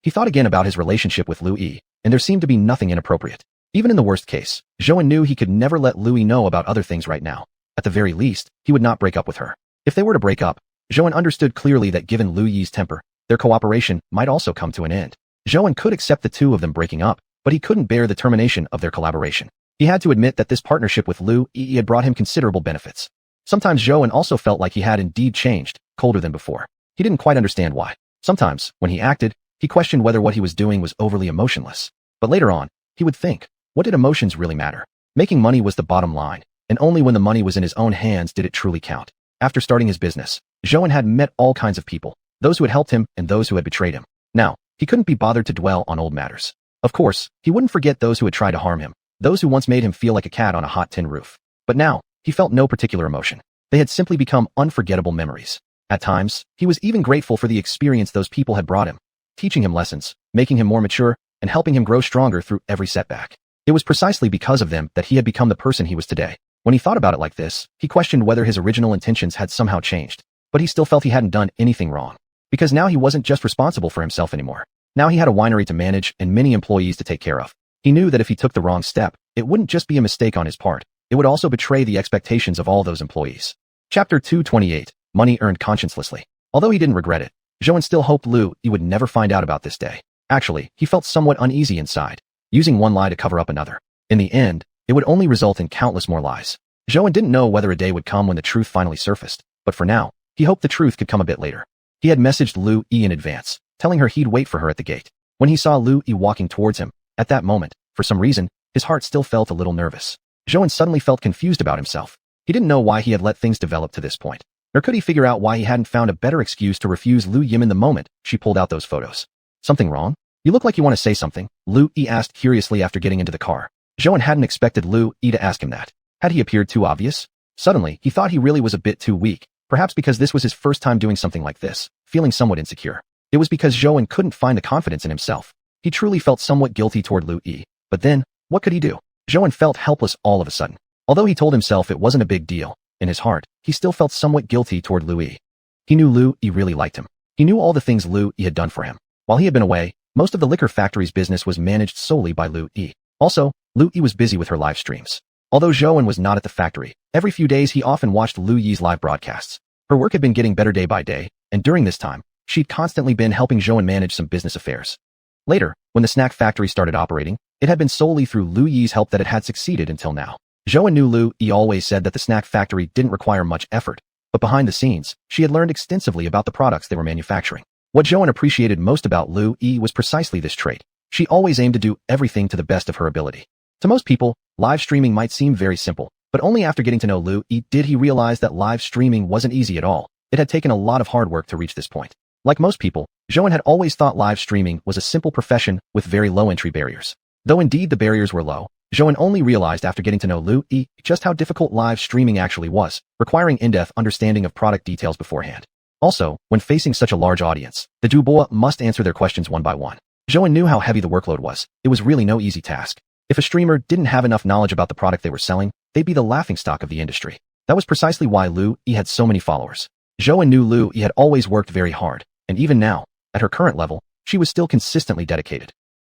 He thought again about his relationship with Lu Yi, and there seemed to be nothing inappropriate. Even in the worst case, Zhou knew he could never let Lu Yi know about other things right now. At the very least, he would not break up with her. If they were to break up, Zhou understood clearly that given Lu Yi's temper, their cooperation might also come to an end. Zhou could accept the two of them breaking up, but he couldn't bear the termination of their collaboration. He had to admit that this partnership with Lu Yi had brought him considerable benefits. Sometimes Zhou also felt like he had indeed changed, colder than before. He didn't quite understand why. Sometimes, when he acted, he questioned whether what he was doing was overly emotionless. But later on, he would think, what did emotions really matter? Making money was the bottom line, and only when the money was in his own hands did it truly count. After starting his business, Zhou had met all kinds of people, those who had helped him and those who had betrayed him. Now, he couldn't be bothered to dwell on old matters. Of course, he wouldn't forget those who had tried to harm him, those who once made him feel like a cat on a hot tin roof. But now, he felt no particular emotion. They had simply become unforgettable memories. At times, he was even grateful for the experience those people had brought him, teaching him lessons, making him more mature, and helping him grow stronger through every setback. It was precisely because of them that he had become the person he was today. When he thought about it like this, he questioned whether his original intentions had somehow changed. But he still felt he hadn't done anything wrong. Because now he wasn't just responsible for himself anymore. Now he had a winery to manage and many employees to take care of. He knew that if he took the wrong step, it wouldn't just be a mistake on his part. It would also betray the expectations of all those employees. Chapter 228, Money Earned Consciencelessly. Although he didn't regret it, Zhou still hoped Lu Yi would never find out about this day. Actually, he felt somewhat uneasy inside, using one lie to cover up another. In the end, it would only result in countless more lies. Zhou didn't know whether a day would come when the truth finally surfaced, but for now, he hoped the truth could come a bit later. He had messaged Lu Yi in advance, telling her he'd wait for her at the gate. When he saw Lu Yi walking towards him, at that moment, for some reason, his heart still felt a little nervous. Zhou suddenly felt confused about himself. He didn't know why he had let things develop to this point. Nor could he figure out why he hadn't found a better excuse to refuse Lu Yimin the moment she pulled out those photos. Something wrong? You look like you want to say something, Lu Yi asked curiously after getting into the car. Zhou hadn't expected Lu Yi to ask him that. Had he appeared too obvious? Suddenly, he thought he really was a bit too weak, perhaps because this was his first time doing something like this, feeling somewhat insecure. It was because Zhou couldn't find the confidence in himself. He truly felt somewhat guilty toward Lu Yi. But then, what could he do? Zhou felt helpless all of a sudden. Although he told himself it wasn't a big deal, in his heart, he still felt somewhat guilty toward Lu Yi. He knew Lu Yi really liked him. He knew all the things Lu Yi had done for him. While he had been away, most of the liquor factory's business was managed solely by Lu Yi. Also, Lu Yi was busy with her live streams. Although Zhou was not at the factory, every few days he often watched Lu Yi's live broadcasts. Her work had been getting better day by day, and during this time, she'd constantly been helping Zhou manage some business affairs. Later, when the snack factory started operating, it had been solely through Lu Yi's help that it had succeeded until now. Zhou knew Lu Yi always said that the snack factory didn't require much effort, but behind the scenes, she had learned extensively about the products they were manufacturing. What Zhou appreciated most about Lu Yi was precisely this trait. She always aimed to do everything to the best of her ability. To most people, live streaming might seem very simple, but only after getting to know Lu Yi did he realize that live streaming wasn't easy at all. It had taken a lot of hard work to reach this point. Like most people, Zhou had always thought live streaming was a simple profession with very low entry barriers. Though indeed the barriers were low, Zhou only realized after getting to know Lu Yi just how difficult live streaming actually was, requiring in-depth understanding of product details beforehand. Also, when facing such a large audience, the Dubois must answer their questions one by one. Zhou knew how heavy the workload was. It was really no easy task. If a streamer didn't have enough knowledge about the product they were selling, they'd be the laughingstock of the industry. That was precisely why Lu Yi had so many followers. Zhou knew Lu Yi had always worked very hard, and even now, at her current level, she was still consistently dedicated.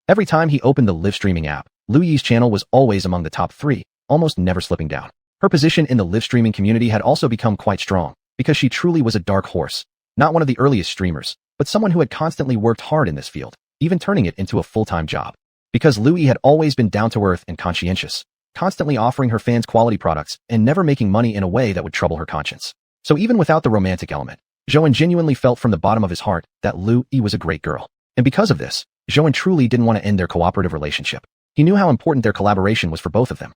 Every time he opened the live streaming app, Lu Yi's channel was always among the top 3, almost never slipping down. Her position in the live streaming community had also become quite strong, because she truly was a dark horse, not one of the earliest streamers, but someone who had constantly worked hard in this field, even turning it into a full-time job. Because Lu Yi had always been down-to-earth and conscientious, constantly offering her fans quality products and never making money in a way that would trouble her conscience. So even without the romantic element, Zhou genuinely felt from the bottom of his heart that Lu Yi was a great girl. And because of this, Zhou truly didn't want to end their cooperative relationship. He knew how important their collaboration was for both of them.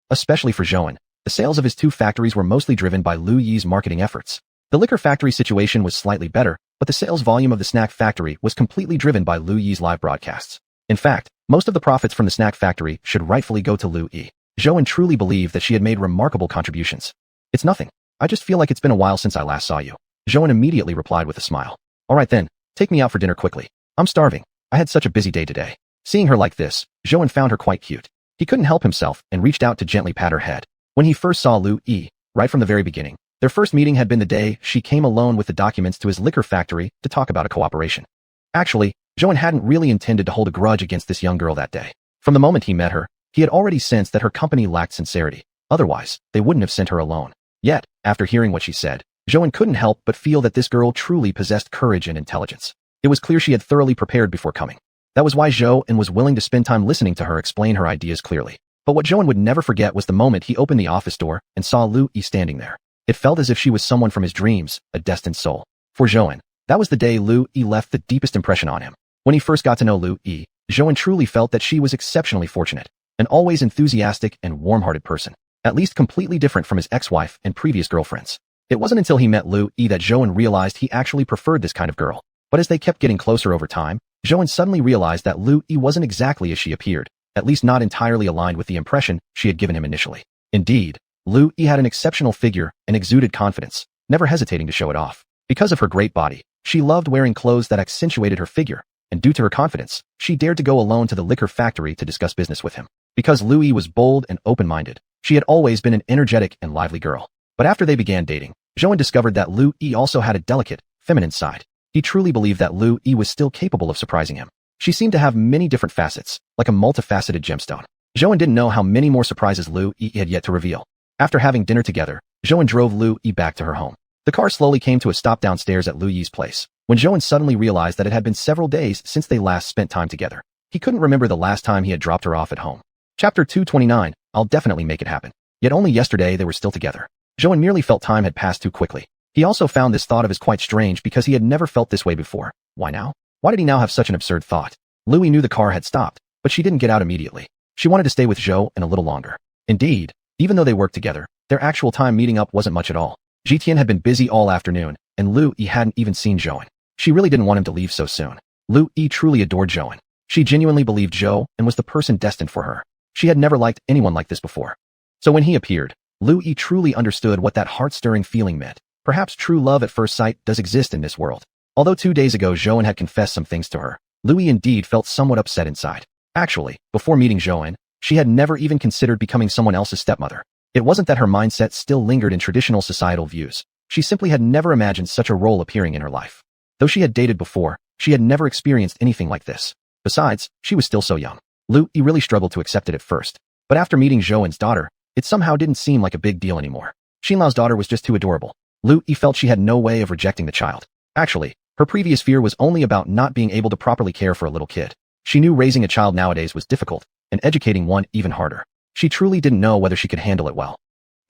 Especially for Zhou, the sales of his 2 factories were mostly driven by Lu Yi's marketing efforts. The liquor factory situation was slightly better, but the sales volume of the snack factory was completely driven by Lu Yi's live broadcasts. In fact, most of the profits from the snack factory should rightfully go to Lu Yi. Zhou truly believed that she had made remarkable contributions. It's nothing. I just feel like it's been a while since I last saw you. Zhou immediately replied with a smile. All right then, take me out for dinner quickly. I'm starving. I had such a busy day today. Seeing her like this, Zhou found her quite cute. He couldn't help himself and reached out to gently pat her head. When he first saw Lu Yi, right from the very beginning, their first meeting had been the day she came alone with the documents to his liquor factory to talk about a cooperation. Actually, Zhou hadn't really intended to hold a grudge against this young girl that day. From the moment he met her, he had already sensed that her company lacked sincerity. Otherwise, they wouldn't have sent her alone. Yet, after hearing what she said, Zhou couldn't help but feel that this girl truly possessed courage and intelligence. It was clear she had thoroughly prepared before coming. That was why Zhou was willing to spend time listening to her explain her ideas clearly. But what Zhou would never forget was the moment he opened the office door and saw Lu Yi standing there. It felt as if she was someone from his dreams, a destined soul. For Zhou, that was the day Lu Yi left the deepest impression on him. When he first got to know Lu Yi, Zhou truly felt that she was exceptionally fortunate, an always enthusiastic and warm-hearted person, at least completely different from his ex-wife and previous girlfriends. It wasn't until he met Lu Yi that Zhou realized he actually preferred this kind of girl. But as they kept getting closer over time, Zhou suddenly realized that Lu Yi wasn't exactly as she appeared, at least not entirely aligned with the impression she had given him initially. Indeed, Lu Yi had an exceptional figure and exuded confidence, never hesitating to show it off. Because of her great body, she loved wearing clothes that accentuated her figure, and due to her confidence, she dared to go alone to the liquor factory to discuss business with him. Because Lu Yi was bold and open-minded, she had always been an energetic and lively girl. But after they began dating, Zhou discovered that Lu Yi also had a delicate, feminine side. He truly believed that Lu Yi was still capable of surprising him. She seemed to have many different facets, like a multifaceted gemstone. Zhou didn't know how many more surprises Lu Yi had yet to reveal. After having dinner together, Zhou drove Lu Yi back to her home. The car slowly came to a stop downstairs at Lu Yi's place, when Zhou suddenly realized that it had been several days since they last spent time together. He couldn't remember the last time he had dropped her off at home. Chapter 229, I'll definitely make it happen. Yet only yesterday they were still together. Zhou merely felt time had passed too quickly. He also found this thought of his quite strange because he had never felt this way before. Why now? Why did he now have such an absurd thought? Lu Yi knew the car had stopped, but she didn't get out immediately. She wanted to stay with Zhou a little longer. Indeed, Even though they worked together, their actual time meeting up wasn't much at all. Xiuxian had been busy all afternoon, and Lu Yi hadn't even seen Zhou. She really didn't want him to leave so soon. Lu Yi truly adored Zhou. She genuinely believed Zhou and was the person destined for her. She had never liked anyone like this before. So when he appeared, Lu Yi truly understood what that heart-stirring feeling meant. Perhaps true love at first sight does exist in this world. Although 2 days ago Zhou had confessed some things to her, Lu Yi indeed felt somewhat upset inside. Actually, before meeting Zhou, she had never even considered becoming someone else's stepmother. It wasn't that her mindset still lingered in traditional societal views. She simply had never imagined such a role appearing in her life. Though she had dated before, she had never experienced anything like this. Besides, she was still so young. Lu Yi really struggled to accept it at first. But after meeting Zhou's daughter, it somehow didn't seem like a big deal anymore. Xinlao's daughter was just too adorable. Lu Yi felt she had no way of rejecting the child. Actually, her previous fear was only about not being able to properly care for a little kid. She knew raising a child nowadays was difficult, and educating one even harder. She truly didn't know whether she could handle it well.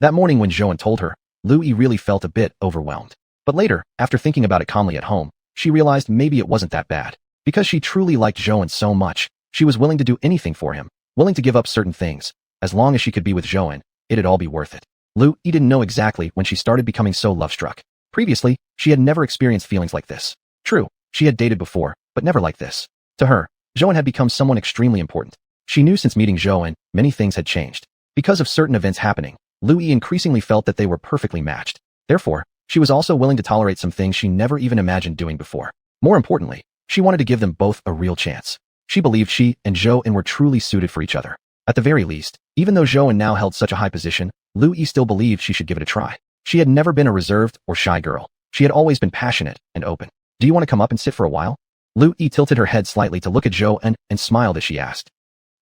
That morning when Zhou told her, Lu Yi really felt a bit overwhelmed. But later, after thinking about it calmly at home, she realized maybe it wasn't that bad. Because she truly liked Zhou so much, she was willing to do anything for him, willing to give up certain things. As long as she could be with Zhou, it'd all be worth it. Lu Yi didn't know exactly when she started becoming so love-struck. Previously, she had never experienced feelings like this. True, she had dated before, but never like this. To her, Zhou had become someone extremely important. She knew since meeting Zhou, many things had changed. Because of certain events happening, Lu Yi increasingly felt that they were perfectly matched. Therefore, she was also willing to tolerate some things she never even imagined doing before. More importantly, she wanted to give them both a real chance. She believed she and Zhou were truly suited for each other. At the very least, even though Zhou now held such a high position, Lu Yi still believed she should give it a try. She had never been a reserved or shy girl. She had always been passionate and open. Do you want to come up and sit for a while? Lu Yi tilted her head slightly to look at Zhou and smiled as she asked.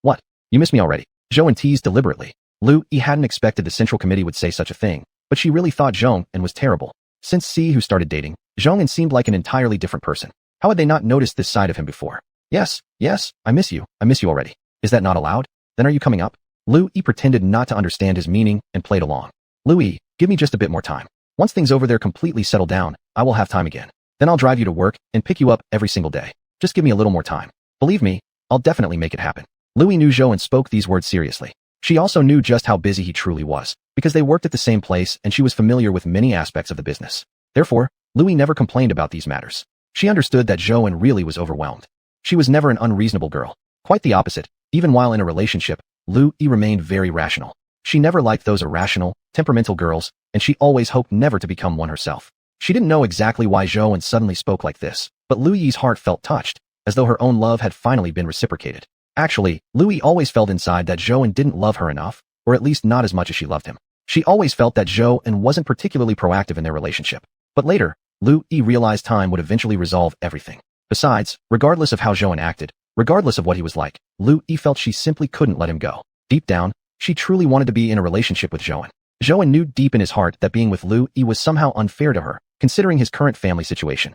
What? You miss me already? Zhou teased deliberately. Lu Yi hadn't expected the Central Committee would say such a thing, but she really thought Zhou was terrible. Since Si who started dating, Zhou seemed like an entirely different person. How had they not noticed this side of him before? Yes, I miss you already. Is that not allowed? Then are you coming up? Lu Yi pretended not to understand his meaning and played along. Lu Yi, give me just a bit more time. Once things over there completely settle down, I will have time again. Then I'll drive you to work and pick you up every single day. Just give me a little more time. Believe me, I'll definitely make it happen. Lu Yi knew Zhou spoke these words seriously. She also knew just how busy he truly was, because they worked at the same place and she was familiar with many aspects of the business. Therefore, Lu Yi never complained about these matters. She understood that Zhou really was overwhelmed. She was never an unreasonable girl. Quite the opposite. Even while in a relationship, Lu Yi remained very rational. She never liked those irrational, temperamental girls, and she always hoped never to become one herself. She didn't know exactly why Zhou suddenly spoke like this, but Lu Yi's heart felt touched, as though her own love had finally been reciprocated. Actually, Lu Yi always felt inside that Zhou didn't love her enough, or at least not as much as she loved him. She always felt that Zhou wasn't particularly proactive in their relationship. But later, Lu Yi realized time would eventually resolve everything. Besides, regardless of how Zhou acted, regardless of what he was like, Lu Yi felt she simply couldn't let him go. Deep down, she truly wanted to be in a relationship with Zhou. Zhou knew deep in his heart that being with Lu Yi was somehow unfair to her, considering his current family situation.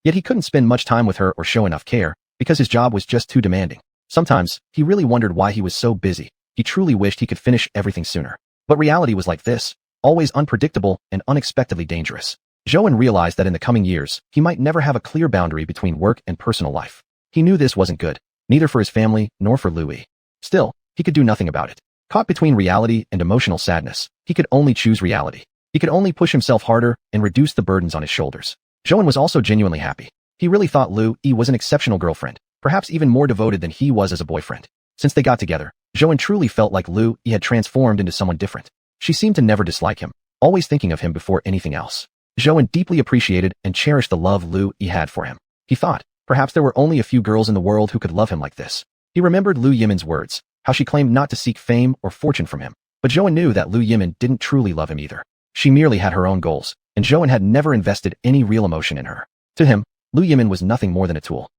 Yet he couldn't spend much time with her or show enough care, because his job was just too demanding. Sometimes, he really wondered why he was so busy. He truly wished he could finish everything sooner. But reality was like this, always unpredictable and unexpectedly dangerous. Zhou realized that in the coming years, he might never have a clear boundary between work and personal life. He knew this wasn't good, neither for his family nor for Lu Yi. Still, he could do nothing about it. Caught between reality and emotional sadness, he could only choose reality. He could only push himself harder and reduce the burdens on his shoulders. Zhou was also genuinely happy. He really thought Lu Yi was an exceptional girlfriend, perhaps even more devoted than he was as a boyfriend. Since they got together, Zhou truly felt like Lu Yi had transformed into someone different. She seemed to never dislike him, always thinking of him before anything else. Zhou deeply appreciated and cherished the love Lu Yi had for him. He thought, perhaps there were only a few girls in the world who could love him like this. He remembered Lu Yimin's words, how she claimed not to seek fame or fortune from him. But Zhou knew that Lu Yimin didn't truly love him either. She merely had her own goals, and Zhou had never invested any real emotion in her. To him, Lu Yimin was nothing more than a tool.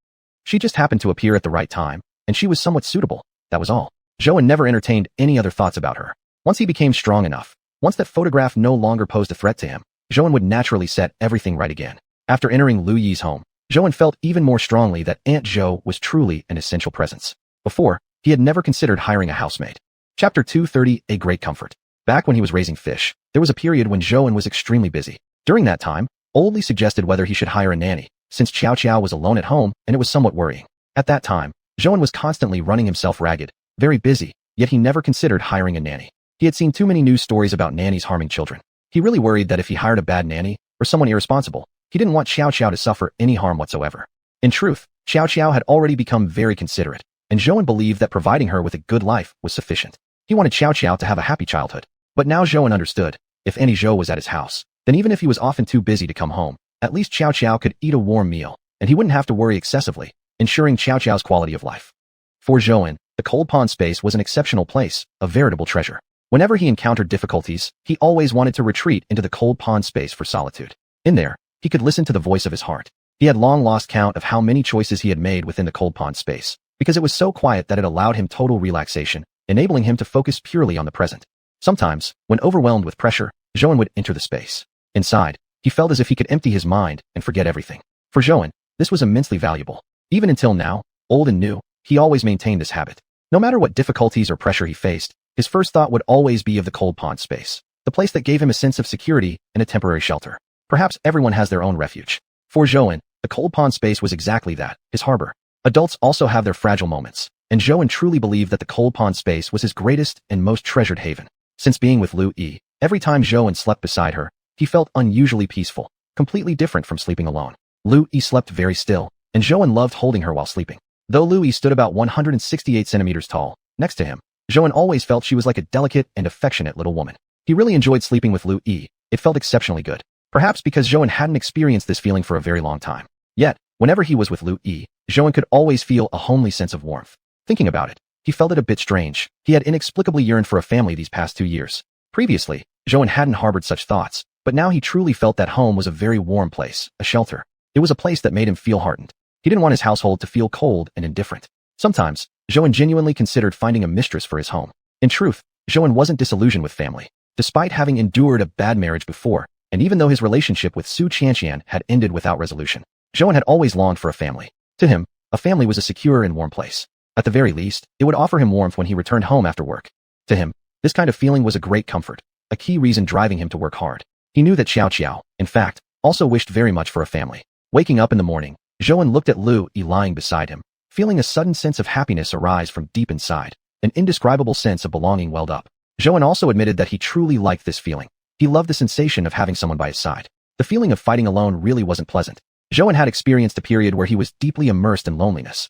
She just happened to appear at the right time, and she was somewhat suitable, that was all. Zhou never entertained any other thoughts about her. Once he became strong enough, once that photograph no longer posed a threat to him, Zhou would naturally set everything right again. After entering Lu Yi's home, Zhou felt even more strongly that Aunt Zhou was truly an essential presence. Before, he had never considered hiring a housemaid. Chapter 230, A Great Comfort. Back when he was raising fish, there was a period when Zhou was extremely busy. During that time, Oldly suggested whether he should hire a nanny, since Xiao was alone at home and it was somewhat worrying. At that time, Zhou was constantly running himself ragged, very busy, yet he never considered hiring a nanny. He had seen too many news stories about nannies harming children. He really worried that if he hired a bad nanny or someone irresponsible, he didn't want Xiao to suffer any harm whatsoever. In truth, Xiao had already become very considerate, and Zhou believed that providing her with a good life was sufficient. He wanted Xiao to have a happy childhood. But now Zhou understood, if Annie Zhou was at his house, then even if he was often too busy to come home, at least Xiao could eat a warm meal, and he wouldn't have to worry excessively, ensuring Xiao's quality of life. For Zhou, the cold pond space was an exceptional place, a veritable treasure. Whenever he encountered difficulties, he always wanted to retreat into the cold pond space for solitude. In there, he could listen to the voice of his heart. He had long lost count of how many choices he had made within the cold pond space, because it was so quiet that it allowed him total relaxation, enabling him to focus purely on the present. Sometimes, when overwhelmed with pressure, Zhou would enter the space. Inside, he felt as if he could empty his mind and forget everything. For Zhou, this was immensely valuable. Even until now, old and new, he always maintained this habit. No matter what difficulties or pressure he faced, his first thought would always be of the cold pond space, the place that gave him a sense of security and a temporary shelter. Perhaps everyone has their own refuge. For Zhou, the cold pond space was exactly that, his harbor. Adults also have their fragile moments, and Zhou truly believed that the cold pond space was his greatest and most treasured haven. Since being with Lu Yi, every time Zhou slept beside her, he felt unusually peaceful, completely different from sleeping alone. Lu Yi slept very still, and Zhou loved holding her while sleeping. Though Lu Yi stood about 168 centimeters tall, next to him, Zhou always felt she was like a delicate and affectionate little woman. He really enjoyed sleeping with Lu Yi. It felt exceptionally good. Perhaps because Zhou hadn't experienced this feeling for a very long time. Yet, whenever he was with Lu Yi, Zhou could always feel a homely sense of warmth. Thinking about it, he felt it a bit strange. He had inexplicably yearned for a family these past 2 years. Previously, Zhou hadn't harbored such thoughts, but now he truly felt that home was a very warm place, a shelter. It was a place that made him feel heartened. He didn't want his household to feel cold and indifferent. Sometimes, Zhou genuinely considered finding a mistress for his home. In truth, Zhou wasn't disillusioned with family. Despite having endured a bad marriage before, and even though his relationship with xiuxian had ended without resolution, Zhou had always longed for a family. To him, a family was a secure and warm place. At the very least, it would offer him warmth when he returned home after work. To him, this kind of feeling was a great comfort, a key reason driving him to work hard. He knew that Xiao, in fact, also wished very much for a family. Waking up in the morning, Zhou looked at Lu Yi lying beside him, feeling a sudden sense of happiness arise from deep inside. An indescribable sense of belonging welled up. Zhou also admitted that he truly liked this feeling. He loved the sensation of having someone by his side. The feeling of fighting alone really wasn't pleasant. Zhou had experienced a period where he was deeply immersed in loneliness.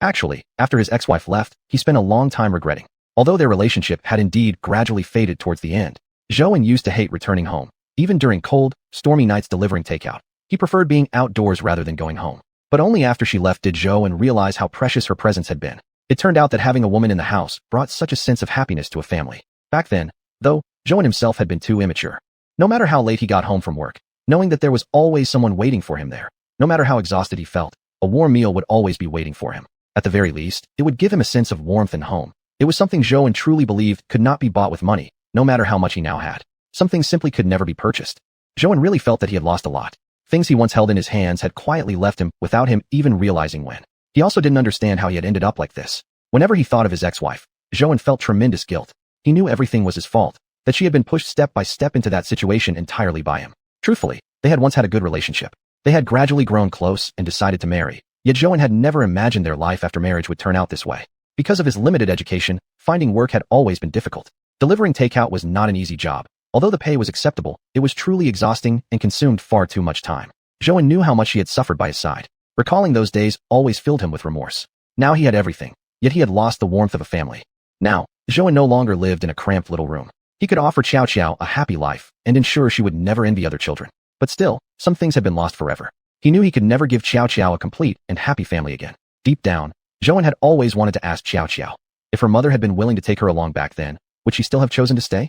Actually, after his ex-wife left, he spent a long time regretting. Although their relationship had indeed gradually faded towards the end, Zhou used to hate returning home. Even during cold, stormy nights delivering takeout, he preferred being outdoors rather than going home. But only after she left did Zhou realize how precious her presence had been. It turned out that having a woman in the house brought such a sense of happiness to a family. Back then, though, Zhou himself had been too immature. No matter how late he got home from work, knowing that there was always someone waiting for him there, no matter how exhausted he felt, a warm meal would always be waiting for him. At the very least, it would give him a sense of warmth and home. It was something Zhou truly believed could not be bought with money, no matter how much he now had. Some things simply could never be purchased. Zhou really felt that he had lost a lot. Things he once held in his hands had quietly left him without him even realizing when. He also didn't understand how he had ended up like this. Whenever he thought of his ex-wife, Zhou felt tremendous guilt. He knew everything was his fault, that she had been pushed step by step into that situation entirely by him. Truthfully, they had once had a good relationship. They had gradually grown close and decided to marry, yet Zhou had never imagined their life after marriage would turn out this way. Because of his limited education, finding work had always been difficult. Delivering takeout was not an easy job. Although the pay was acceptable, it was truly exhausting and consumed far too much time. Zhou knew how much she had suffered by his side. Recalling those days always filled him with remorse. Now he had everything, yet he had lost the warmth of a family. Now, Zhou no longer lived in a cramped little room. He could offer Xiao a happy life and ensure she would never envy other children. But still, some things had been lost forever. He knew he could never give Xiao a complete and happy family again. Deep down, Zhou had always wanted to ask Xiao if her mother had been willing to take her along back then, would she still have chosen to stay?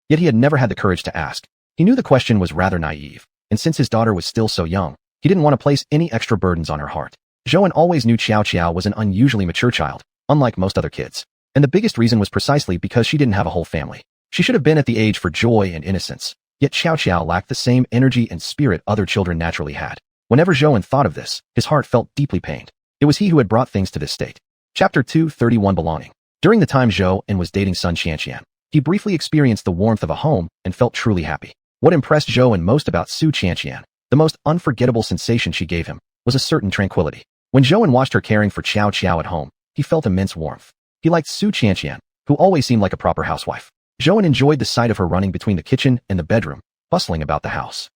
Yet he had never had the courage to ask. He knew the question was rather naive, and since his daughter was still so young, he didn't want to place any extra burdens on her heart. Zhou always knew Xiao was an unusually mature child, unlike most other kids. And the biggest reason was precisely because she didn't have a whole family. She should have been at the age for joy and innocence. Yet Xiao lacked the same energy and spirit other children naturally had. Whenever Zhou thought of this, his heart felt deeply pained. It was he who had brought things to this state. Chapter 231 Belonging. During the time Zhou was dating Sun Xianxian, he briefly experienced the warmth of a home and felt truly happy. What impressed Zhou most about Su Xianxian, the most unforgettable sensation she gave him, was a certain tranquility. When Zhou watched her caring for Xiao at home, he felt immense warmth. He liked Su Xianxian, who always seemed like a proper housewife. Zhouan enjoyed the sight of her running between the kitchen and the bedroom, bustling about the house.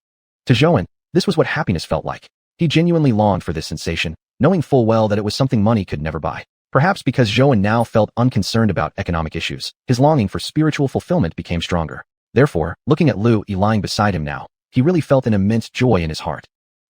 To Zhouan, this was what happiness felt like. He genuinely longed for this sensation, knowing full well that it was something money could never buy. Perhaps because Zhouan now felt unconcerned about economic issues, his longing for spiritual fulfillment became stronger. Therefore, looking at Lu Yi lying beside him now, he really felt an immense joy in his heart.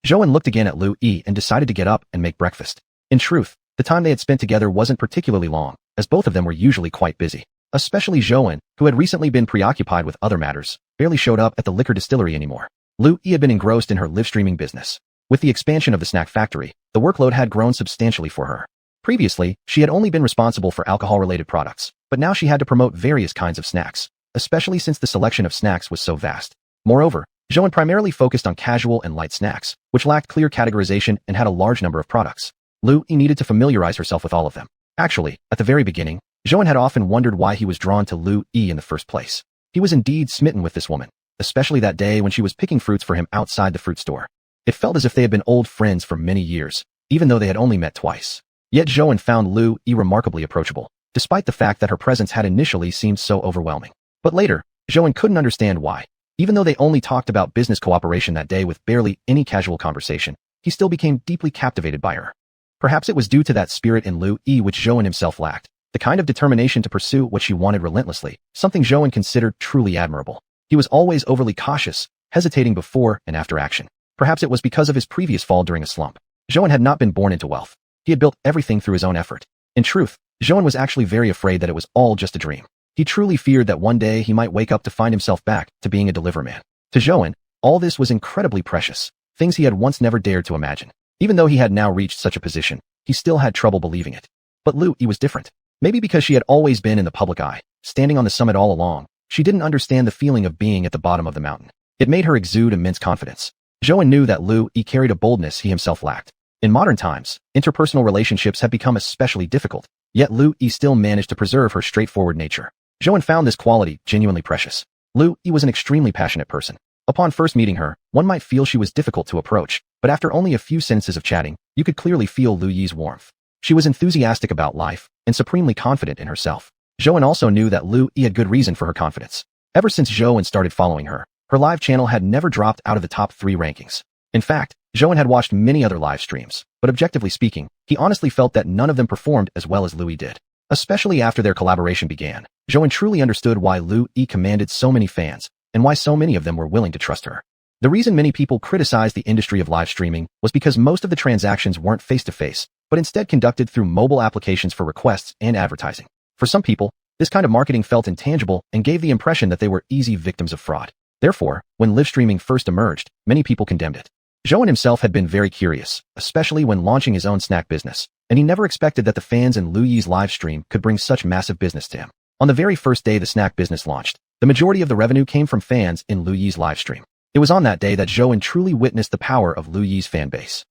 Zhouan looked again at Lu Yi and decided to get up and make breakfast. In truth, the time they had spent together wasn't particularly long, as both of them were usually quite busy. Especially Zhouan, who had recently been preoccupied with other matters, barely showed up at the liquor distillery anymore. Lu Yi had been engrossed in her live streaming business. With the expansion of the snack factory, the workload had grown substantially for her. Previously, she had only been responsible for alcohol-related products, but now she had to promote various kinds of snacks, especially since the selection of snacks was so vast. Moreover, Zhouan primarily focused on casual and light snacks, which lacked clear categorization and had a large number of products. Lu Yi needed to familiarize herself with all of them. Actually, at the very beginning, Zhouan had often wondered why he was drawn to Lu Yi in the first place. He was indeed smitten with this woman, especially that day when she was picking fruits for him outside the fruit store. It felt as if they had been old friends for many years, even though they had only met twice. Yet Zhouan found Lu Yi remarkably approachable, despite the fact that her presence had initially seemed so overwhelming. But later, Zhouan couldn't understand why. Even though they only talked about business cooperation that day with barely any casual conversation, he still became deeply captivated by her. Perhaps it was due to that spirit in Lu Yi which Zhouan himself lacked, the kind of determination to pursue what she wanted relentlessly, something Zhouan considered truly admirable. He was always overly cautious, hesitating before and after action. Perhaps it was because of his previous fall during a slump. Zhouan had not been born into wealth. He had built everything through his own effort. In truth, Zhouan was actually very afraid that it was all just a dream. He truly feared that one day he might wake up to find himself back to being a deliverman. To Zhouan, all this was incredibly precious, things he had once never dared to imagine. Even though he had now reached such a position, he still had trouble believing it. But Lu Yi was different. Maybe because she had always been in the public eye, standing on the summit all along, she didn't understand the feeling of being at the bottom of the mountain. It made her exude immense confidence. Zhouan knew that Lu Yi carried a boldness he himself lacked. In modern times, interpersonal relationships have become especially difficult, yet Lu Yi still managed to preserve her straightforward nature. Zhouan found this quality genuinely precious. Lu Yi was an extremely passionate person. Upon first meeting her, one might feel she was difficult to approach, but after only a few sentences of chatting, you could clearly feel Lu Yi's warmth. She was enthusiastic about life and supremely confident in herself. Zhouan also knew that Lu Yi had good reason for her confidence. Ever since Zhouan started following her, her live channel had never dropped out of the top 3 rankings. In fact, Zhouan had watched many other live streams, but objectively speaking, he honestly felt that none of them performed as well as Lu Yi did. Especially after their collaboration began, Zhouan truly understood why Lu Yi commanded so many fans, and why so many of them were willing to trust her. The reason many people criticized the industry of live streaming was because most of the transactions weren't face-to-face, but instead conducted through mobile applications for requests and advertising. For some people, this kind of marketing felt intangible and gave the impression that they were easy victims of fraud. Therefore, when live streaming first emerged, many people condemned it. Zhouan himself had been very curious, especially when launching his own snack business, and he never expected that the fans in Lu Yi's live stream could bring such massive business to him. On the very first day the snack business launched, the majority of the revenue came from fans in Lu Yi's live stream. It was on that day that Zhouan truly witnessed the power of Lu Yi's fan base.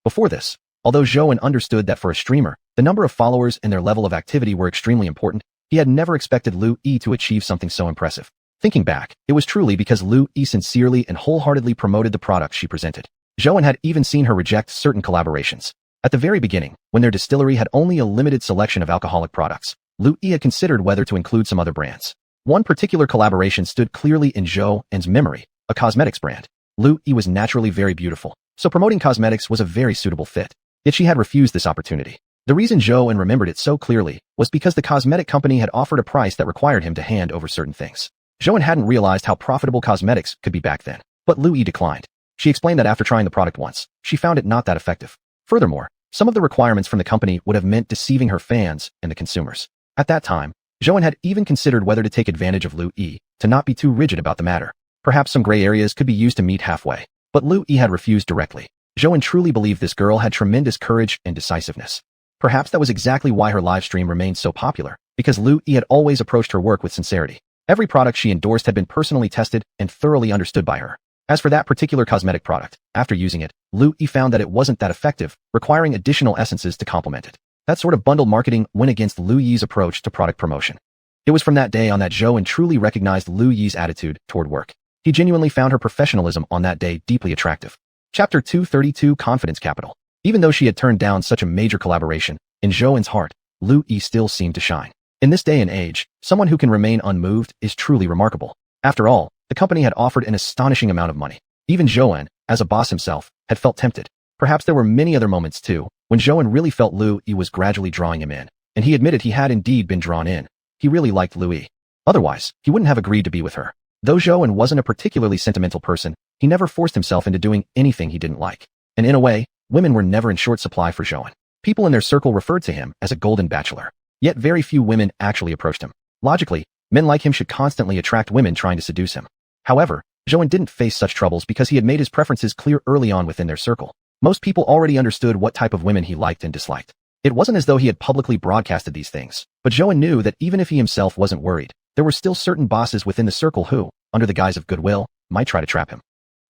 Before this, although Zhouan understood that for a streamer, the number of followers and their level of activity were extremely important, he had never expected Lu Yi to achieve something so impressive. Thinking back, it was truly because Lu Yi sincerely and wholeheartedly promoted the products she presented. Zhouan had even seen her reject certain collaborations. At the very beginning, when their distillery had only a limited selection of alcoholic products, Lu Yi had considered whether to include some other brands. One particular collaboration stood clearly in Zhouan's memory, a cosmetics brand. Lu Yi was naturally very beautiful, so promoting cosmetics was a very suitable fit. Yet she had refused this opportunity. The reason Zhouan remembered it so clearly was because the cosmetic company had offered a price that required him to hand over certain things. Zhouan hadn't realized how profitable cosmetics could be back then, but Lu Yi declined. She explained that after trying the product once, she found it not that effective. Furthermore, some of the requirements from the company would have meant deceiving her fans and the consumers. At that time, Zhouan had even considered whether to take advantage of Lu Yi, to not be too rigid about the matter. Perhaps some gray areas could be used to meet halfway, but Lu Yi had refused directly. Zhouan truly believed this girl had tremendous courage and decisiveness. Perhaps that was exactly why her live stream remained so popular, because Lu Yi had always approached her work with sincerity. Every product she endorsed had been personally tested and thoroughly understood by her. As for that particular cosmetic product, after using it, Lu Yi found that it wasn't that effective, requiring additional essences to complement it. That sort of bundled marketing went against Lu Yi's approach to product promotion. It was from that day on that Zhouan truly recognized Lu Yi's attitude toward work. He genuinely found her professionalism on that day deeply attractive. Chapter 232 Confidence Capital. Even though she had turned down such a major collaboration, in Zhouan's heart, Lu Yi still seemed to shine. In this day and age, someone who can remain unmoved is truly remarkable. After all, the company had offered an astonishing amount of money. Even Xiuxian, as a boss himself, had felt tempted. Perhaps there were many other moments too, when Xiuxian really felt Lu Yi was gradually drawing him in, and he admitted he had indeed been drawn in. He really liked Lu Yi. Otherwise, he wouldn't have agreed to be with her. Though Xiuxian wasn't a particularly sentimental person, he never forced himself into doing anything he didn't like. And in a way, women were never in short supply for Xiuxian. People in their circle referred to him as a golden bachelor. Yet very few women actually approached him. Logically, men like him should constantly attract women trying to seduce him. However, Xiuxian didn't face such troubles because he had made his preferences clear early on within their circle. Most people already understood what type of women he liked and disliked. It wasn't as though he had publicly broadcasted these things, but Xiuxian knew that even if he himself wasn't worried, there were still certain bosses within the circle who, under the guise of goodwill, might try to trap him.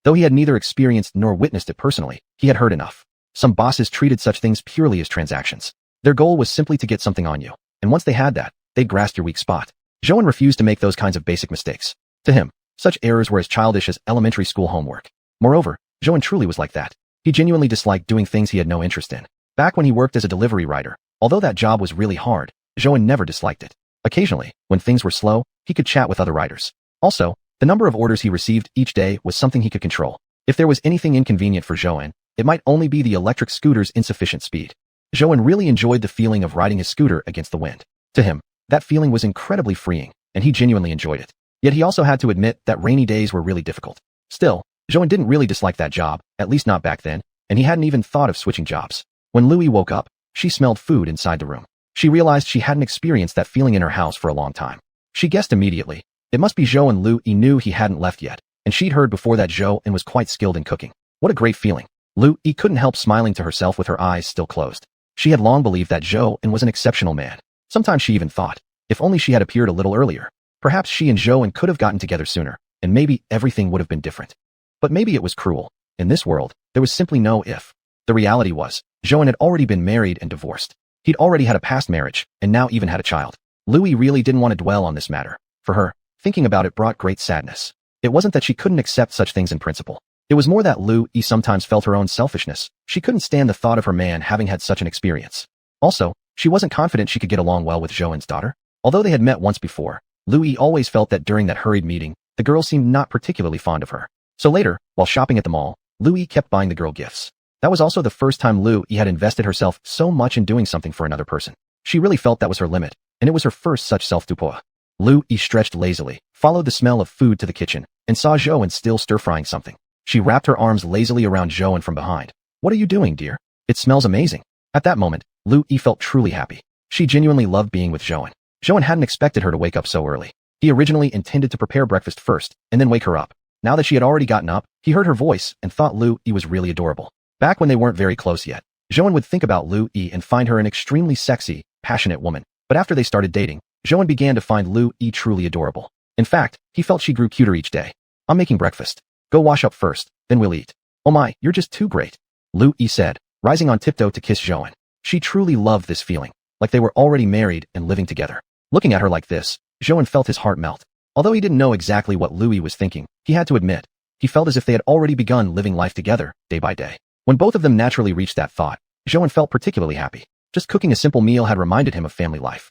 Though he had neither experienced nor witnessed it personally, he had heard enough. Some bosses treated such things purely as transactions. Their goal was simply to get something on you, and once they had that, they'd grasp your weak spot. Xiuxian refused to make those kinds of basic mistakes. To him, such errors were as childish as elementary school homework. Moreover, Xiuxian truly was like that. He genuinely disliked doing things he had no interest in. Back when he worked as a delivery rider, although that job was really hard, Xiuxian never disliked it. Occasionally, when things were slow, he could chat with other riders. Also, the number of orders he received each day was something he could control. If there was anything inconvenient for Xiuxian, it might only be the electric scooter's insufficient speed. Xiuxian really enjoyed the feeling of riding his scooter against the wind. To him, that feeling was incredibly freeing, and he genuinely enjoyed it. Yet he also had to admit that rainy days were really difficult. Still, Xiuxian didn't really dislike that job, at least not back then, and he hadn't even thought of switching jobs. When Lu Yi woke up, she smelled food inside the room. She realized she hadn't experienced that feeling in her house for a long time. She guessed immediately. It must be Zhou, and Lu Yi knew he hadn't left yet, and she'd heard before that Zhou and was quite skilled in cooking. What a great feeling. Lu Yi couldn't help smiling to herself with her eyes still closed. She had long believed that Zhou and was an exceptional man. Sometimes she even thought, if only she had appeared a little earlier, perhaps she and Zhou could have gotten together sooner, and maybe everything would have been different. But maybe it was cruel. In this world, there was simply no if. The reality was, Zhou had already been married and divorced. He'd already had a past marriage, and now even had a child. Lu Yi really didn't want to dwell on this matter. For her, thinking about it brought great sadness. It wasn't that she couldn't accept such things in principle. It was more that Lu Yi sometimes felt her own selfishness. She couldn't stand the thought of her man having had such an experience. Also, she wasn't confident she could get along well with Zhou's daughter. Although they had met once before, Lu Yi always felt that during that hurried meeting, the girl seemed not particularly fond of her. So later, while shopping at the mall, Lu Yi kept buying the girl gifts. That was also the first time Lu Yi had invested herself so much in doing something for another person. She really felt that was her limit, and it was her first such self-doupois. Lu Yi stretched lazily, followed the smell of food to the kitchen, and saw Zhou still stir-frying something. She wrapped her arms lazily around Zhou from behind. "What are you doing, dear? It smells amazing." At that moment, Lu Yi felt truly happy. She genuinely loved being with Zhou. Zhou hadn't expected her to wake up so early. He originally intended to prepare breakfast first, and then wake her up. Now that she had already gotten up, he heard her voice and thought Lu Yi was really adorable. Back when they weren't very close yet, Zhou would think about Lu Yi and find her an extremely sexy, passionate woman. But after they started dating, Zhou began to find Lu Yi truly adorable. In fact, he felt she grew cuter each day. "I'm making breakfast. Go wash up first, then we'll eat." "Oh my, you're just too great," Lu Yi said, rising on tiptoe to kiss Zhou. She truly loved this feeling, like they were already married and living together. Looking at her like this, Zhou felt his heart melt. Although he didn't know exactly what Lu Yi was thinking, he had to admit, he felt as if they had already begun living life together, day by day. When both of them naturally reached that thought, Zhou felt particularly happy. Just cooking a simple meal had reminded him of family life.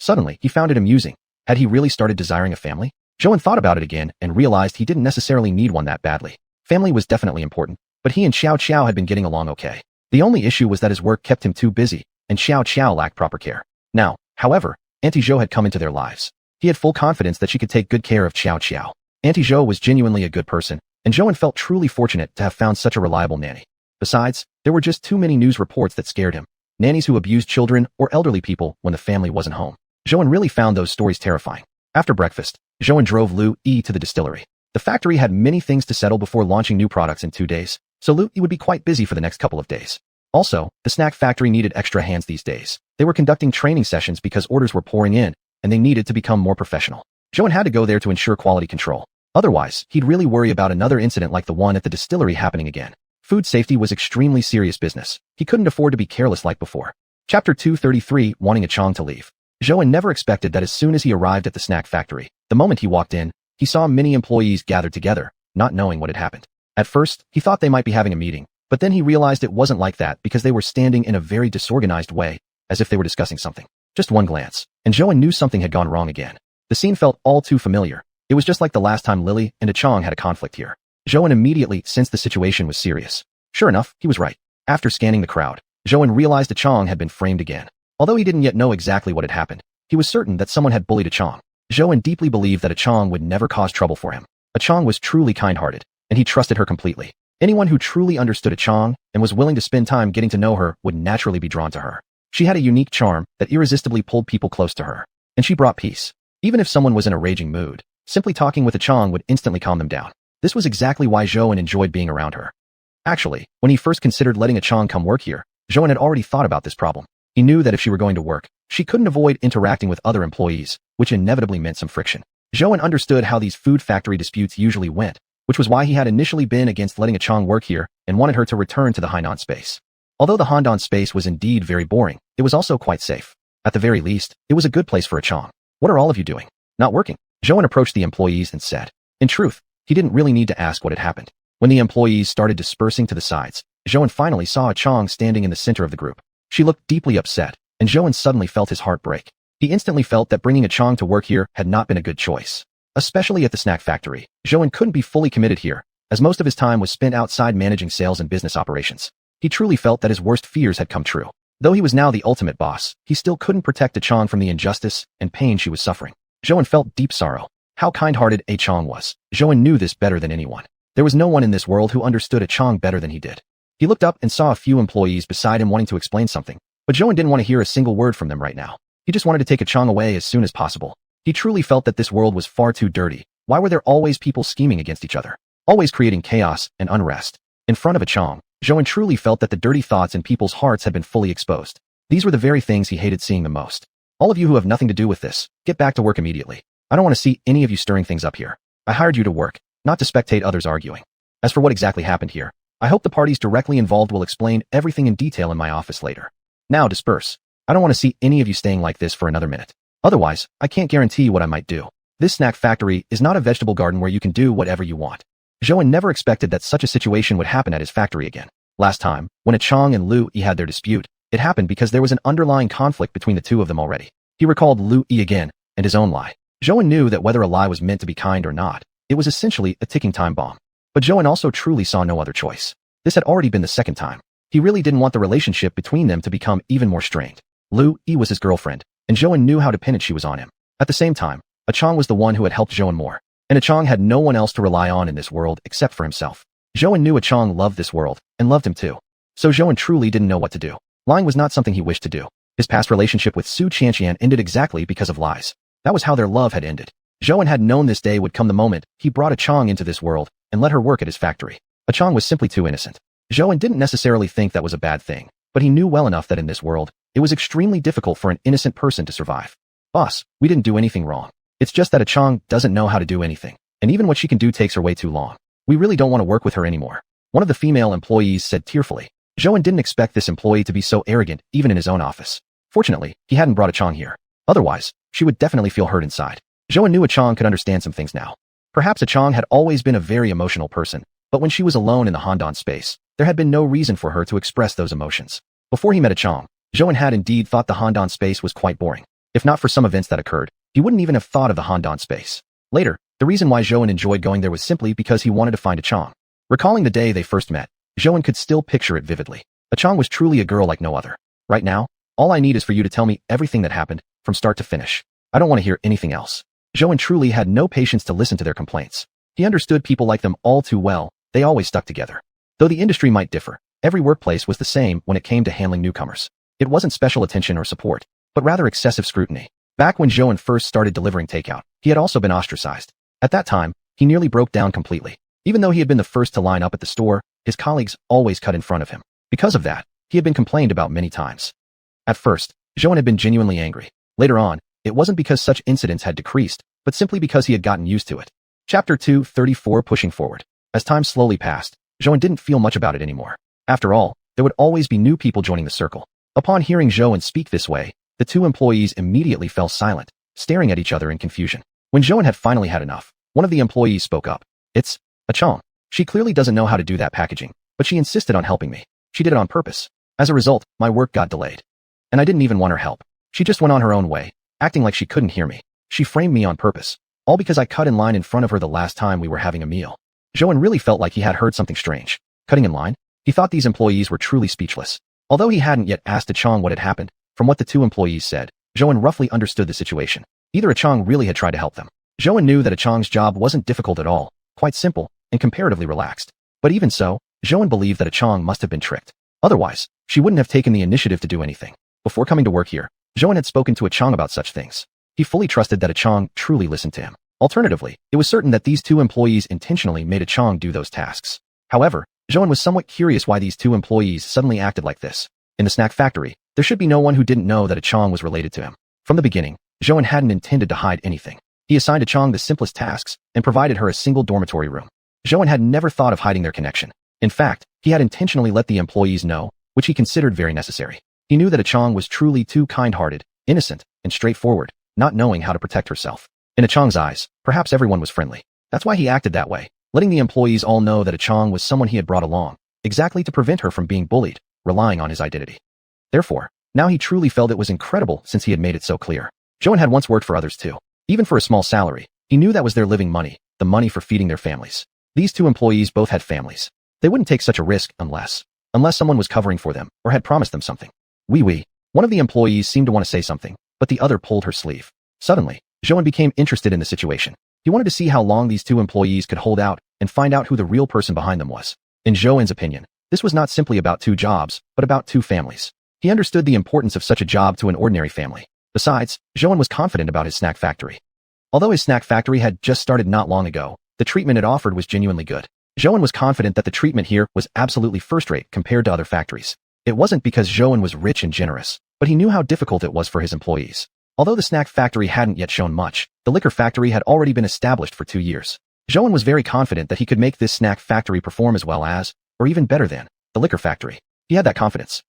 Suddenly, he found it amusing. Had he really started desiring a family? Zhou thought about it again and realized he didn't necessarily need one that badly. Family was definitely important, but he and Xiao had been getting along okay. The only issue was that his work kept him too busy, and Xiao lacked proper care. Now, however, Auntie Zhou had come into their lives. He had full confidence that she could take good care of Xiao. Auntie Zhou was genuinely a good person, and Zhou felt truly fortunate to have found such a reliable nanny. Besides, there were just too many news reports that scared him. Nannies who abused children or elderly people when the family wasn't home. Zhou really found those stories terrifying. After breakfast, Zhou drove Lu Yi to the distillery. The factory had many things to settle before launching new products in 2 days, so Lu Yi would be quite busy for the next couple of days. Also, the snack factory needed extra hands these days. They were conducting training sessions because orders were pouring in, and they needed to become more professional. Zhou had to go there to ensure quality control. Otherwise, he'd really worry about another incident like the one at the distillery happening again. Food safety was extremely serious business. He couldn't afford to be careless like before. Chapter 233, Wanting a Chong to leave. Zhou never expected that as soon as he arrived at the snack factory, the moment he walked in, he saw many employees gathered together, not knowing what had happened. At first, he thought they might be having a meeting, but then he realized it wasn't like that because they were standing in a very disorganized way, as if they were discussing something. Just one glance, and Zhou knew something had gone wrong again. The scene felt all too familiar. It was just like the last time Lily and Chong had a conflict here. Zhou immediately sensed the situation was serious. Sure enough, he was right. After scanning the crowd, Zhou realized Chong had been framed again. Although he didn't yet know exactly what had happened, he was certain that someone had bullied Chong. Zhou deeply believed that Chong would never cause trouble for him. Chong was truly kind-hearted, and he trusted her completely. Anyone who truly understood Chong and was willing to spend time getting to know her would naturally be drawn to her. She had a unique charm that irresistibly pulled people close to her, and she brought peace. Even if someone was in a raging mood, simply talking with Chong would instantly calm them down. This was exactly why Zhou enjoyed being around her. Actually, when he first considered letting Chong come work here, Zhou had already thought about this problem. He knew that if she were going to work, she couldn't avoid interacting with other employees, which inevitably meant some friction. Zhou understood how these food factory disputes usually went, which was why he had initially been against letting Chong work here and wanted her to return to the Hainan space. Although the Handan space was indeed very boring, it was also quite safe. At the very least, it was a good place for Chong. What are all of you doing? Not working. Zhou approached the employees and said. In truth, he didn't really need to ask what had happened. When the employees started dispersing to the sides, Zhou finally saw Chong standing in the center of the group. She looked deeply upset, and Zhou suddenly felt his heart break. He instantly felt that bringing Chong to work here had not been a good choice. Especially at the snack factory, Zhou couldn't be fully committed here, as most of his time was spent outside managing sales and business operations. He truly felt that his worst fears had come true. Though he was now the ultimate boss, he still couldn't protect Chong from the injustice and pain she was suffering. Zhou felt deep sorrow. How kind-hearted Chong was. Zhou knew this better than anyone. There was no one in this world who understood Chong better than he did. He looked up and saw a few employees beside him wanting to explain something, but Zhou didn't want to hear a single word from them right now. He just wanted to take Chong away as soon as possible. He truly felt that this world was far too dirty. Why were there always people scheming against each other? Always creating chaos and unrest. In front of Chong, Zhou truly felt that the dirty thoughts in people's hearts had been fully exposed. These were the very things he hated seeing the most. All of you who have nothing to do with this, get back to work immediately. I don't want to see any of you stirring things up here. I hired you to work, not to spectate others arguing. As for what exactly happened here, I hope the parties directly involved will explain everything in detail in my office later. Now disperse. I don't want to see any of you staying like this for another minute. Otherwise, I can't guarantee what I might do. This snack factory is not a vegetable garden where you can do whatever you want. Zhou never expected that such a situation would happen at his factory again. Last time, when Chong and Lu Yi had their dispute, it happened because there was an underlying conflict between the two of them already. He recalled Lu Yi again, and his own lie. Zhou knew that whether a lie was meant to be kind or not, it was essentially a ticking time bomb. But Zhou also truly saw no other choice. This had already been the second time. He really didn't want the relationship between them to become even more strained. Lu Yi was his girlfriend, and Zhou knew how dependent she was on him. At the same time, Chong was the one who had helped Zhou more, and Chong had no one else to rely on in this world except for himself. Zhou knew Chong loved this world, and loved him too. So Zhou truly didn't know what to do. Lying was not something he wished to do. His past relationship with xiuxian ended exactly because of lies. That was how their love had ended. Zhou had known this day would come the moment he brought Chong into this world and let her work at his factory. Chong was simply too innocent. Zhou didn't necessarily think that was a bad thing, but he knew well enough that in this world, it was extremely difficult for an innocent person to survive. Boss, we didn't do anything wrong. It's just that Chong doesn't know how to do anything, and even what she can do takes her way too long. We really don't want to work with her anymore. One of the female employees said tearfully. Zhou didn't expect this employee to be so arrogant even in his own office. Fortunately, he hadn't brought Chong here. Otherwise, she would definitely feel hurt inside. Zhou knew Chong could understand some things now. Perhaps Chong had always been a very emotional person, but when she was alone in the Handan space, there had been no reason for her to express those emotions. Before he met Chong, Zhou had indeed thought the Handan space was quite boring. If not for some events that occurred, he wouldn't even have thought of the Handan space. Later, the reason why Zhou enjoyed going there was simply because he wanted to find Chong. Recalling the day they first met, Zhou could still picture it vividly. Chong was truly a girl like no other. Right now, all I need is for you to tell me everything that happened, from start to finish. I don't want to hear anything else. Zhou truly had no patience to listen to their complaints. He understood people like them all too well. They always stuck together. Though the industry might differ, every workplace was the same when it came to handling newcomers. It wasn't special attention or support, but rather excessive scrutiny. Back when Zhou first started delivering takeout, he had also been ostracized. At that time, he nearly broke down completely. Even though he had been the first to line up at the store, his colleagues always cut in front of him. Because of that, he had been complained about many times. At first, Zhou had been genuinely angry. Later on, it wasn't because such incidents had decreased, but simply because he had gotten used to it. Chapter 234 Pushing Forward. As time slowly passed, Zhou didn't feel much about it anymore. After all, there would always be new people joining the circle. Upon hearing Zhou speak this way, the two employees immediately fell silent, staring at each other in confusion. When Zhou had finally had enough, one of the employees spoke up. It's Chong. She clearly doesn't know how to do that packaging, but she insisted on helping me. She did it on purpose. As a result, my work got delayed. And I didn't even want her help. She just went on her own way, acting like she couldn't hear me. She framed me on purpose, all because I cut in line in front of her the last time we were having a meal. Zhouan really felt like he had heard something strange. Cutting in line? He thought these employees were truly speechless. Although he hadn't yet asked Chang what had happened, from what the two employees said, Zhouan roughly understood the situation. Either Chang really had tried to help them. Zhouan knew that Chang's job wasn't difficult at all, quite simple, and comparatively relaxed. But even so, Zhouan believed that Chang must have been tricked. Otherwise, she wouldn't have taken the initiative to do anything. Before coming to work here, Zhouan had spoken to Chang about such things. He fully trusted that Chang truly listened to him. Alternatively, it was certain that these two employees intentionally made Chang do those tasks. However, Zhouan was somewhat curious why these two employees suddenly acted like this. In the snack factory, there should be no one who didn't know that Chang was related to him. From the beginning, Zhouan hadn't intended to hide anything. He assigned Chang the simplest tasks and provided her a single dormitory room. Zhouan had never thought of hiding their connection. In fact, he had intentionally let the employees know, which he considered very necessary. He knew that Chang was truly too kind-hearted, innocent, and straightforward, not knowing how to protect herself. In Chang's eyes, perhaps everyone was friendly. That's why he acted that way, letting the employees all know that Chang was someone he had brought along, exactly to prevent her from being bullied, relying on his identity. Therefore, now he truly felt it was incredible since he had made it so clear. Zhouan had once worked for others too. Even for a small salary, he knew that was their living money, the money for feeding their families. These two employees both had families. They wouldn't take such a risk unless someone was covering for them or had promised them something. Oui. One of the employees seemed to want to say something, but the other pulled her sleeve. Suddenly, Zhouan became interested in the situation. He wanted to see how long these two employees could hold out and find out who the real person behind them was. In Zhouan's opinion, this was not simply about two jobs, but about two families. He understood the importance of such a job to an ordinary family. Besides, Zhouan was confident about his snack factory. Although his snack factory had just started not long ago, the treatment it offered was genuinely good. Zhouan was confident that the treatment here was absolutely first-rate compared to other factories. It wasn't because Zhouan was rich and generous, but he knew how difficult it was for his employees. Although the snack factory hadn't yet shown much, the liquor factory had already been established for 2 years. Zhouan was very confident that he could make this snack factory perform as well as, or even better than, the liquor factory. He had that confidence.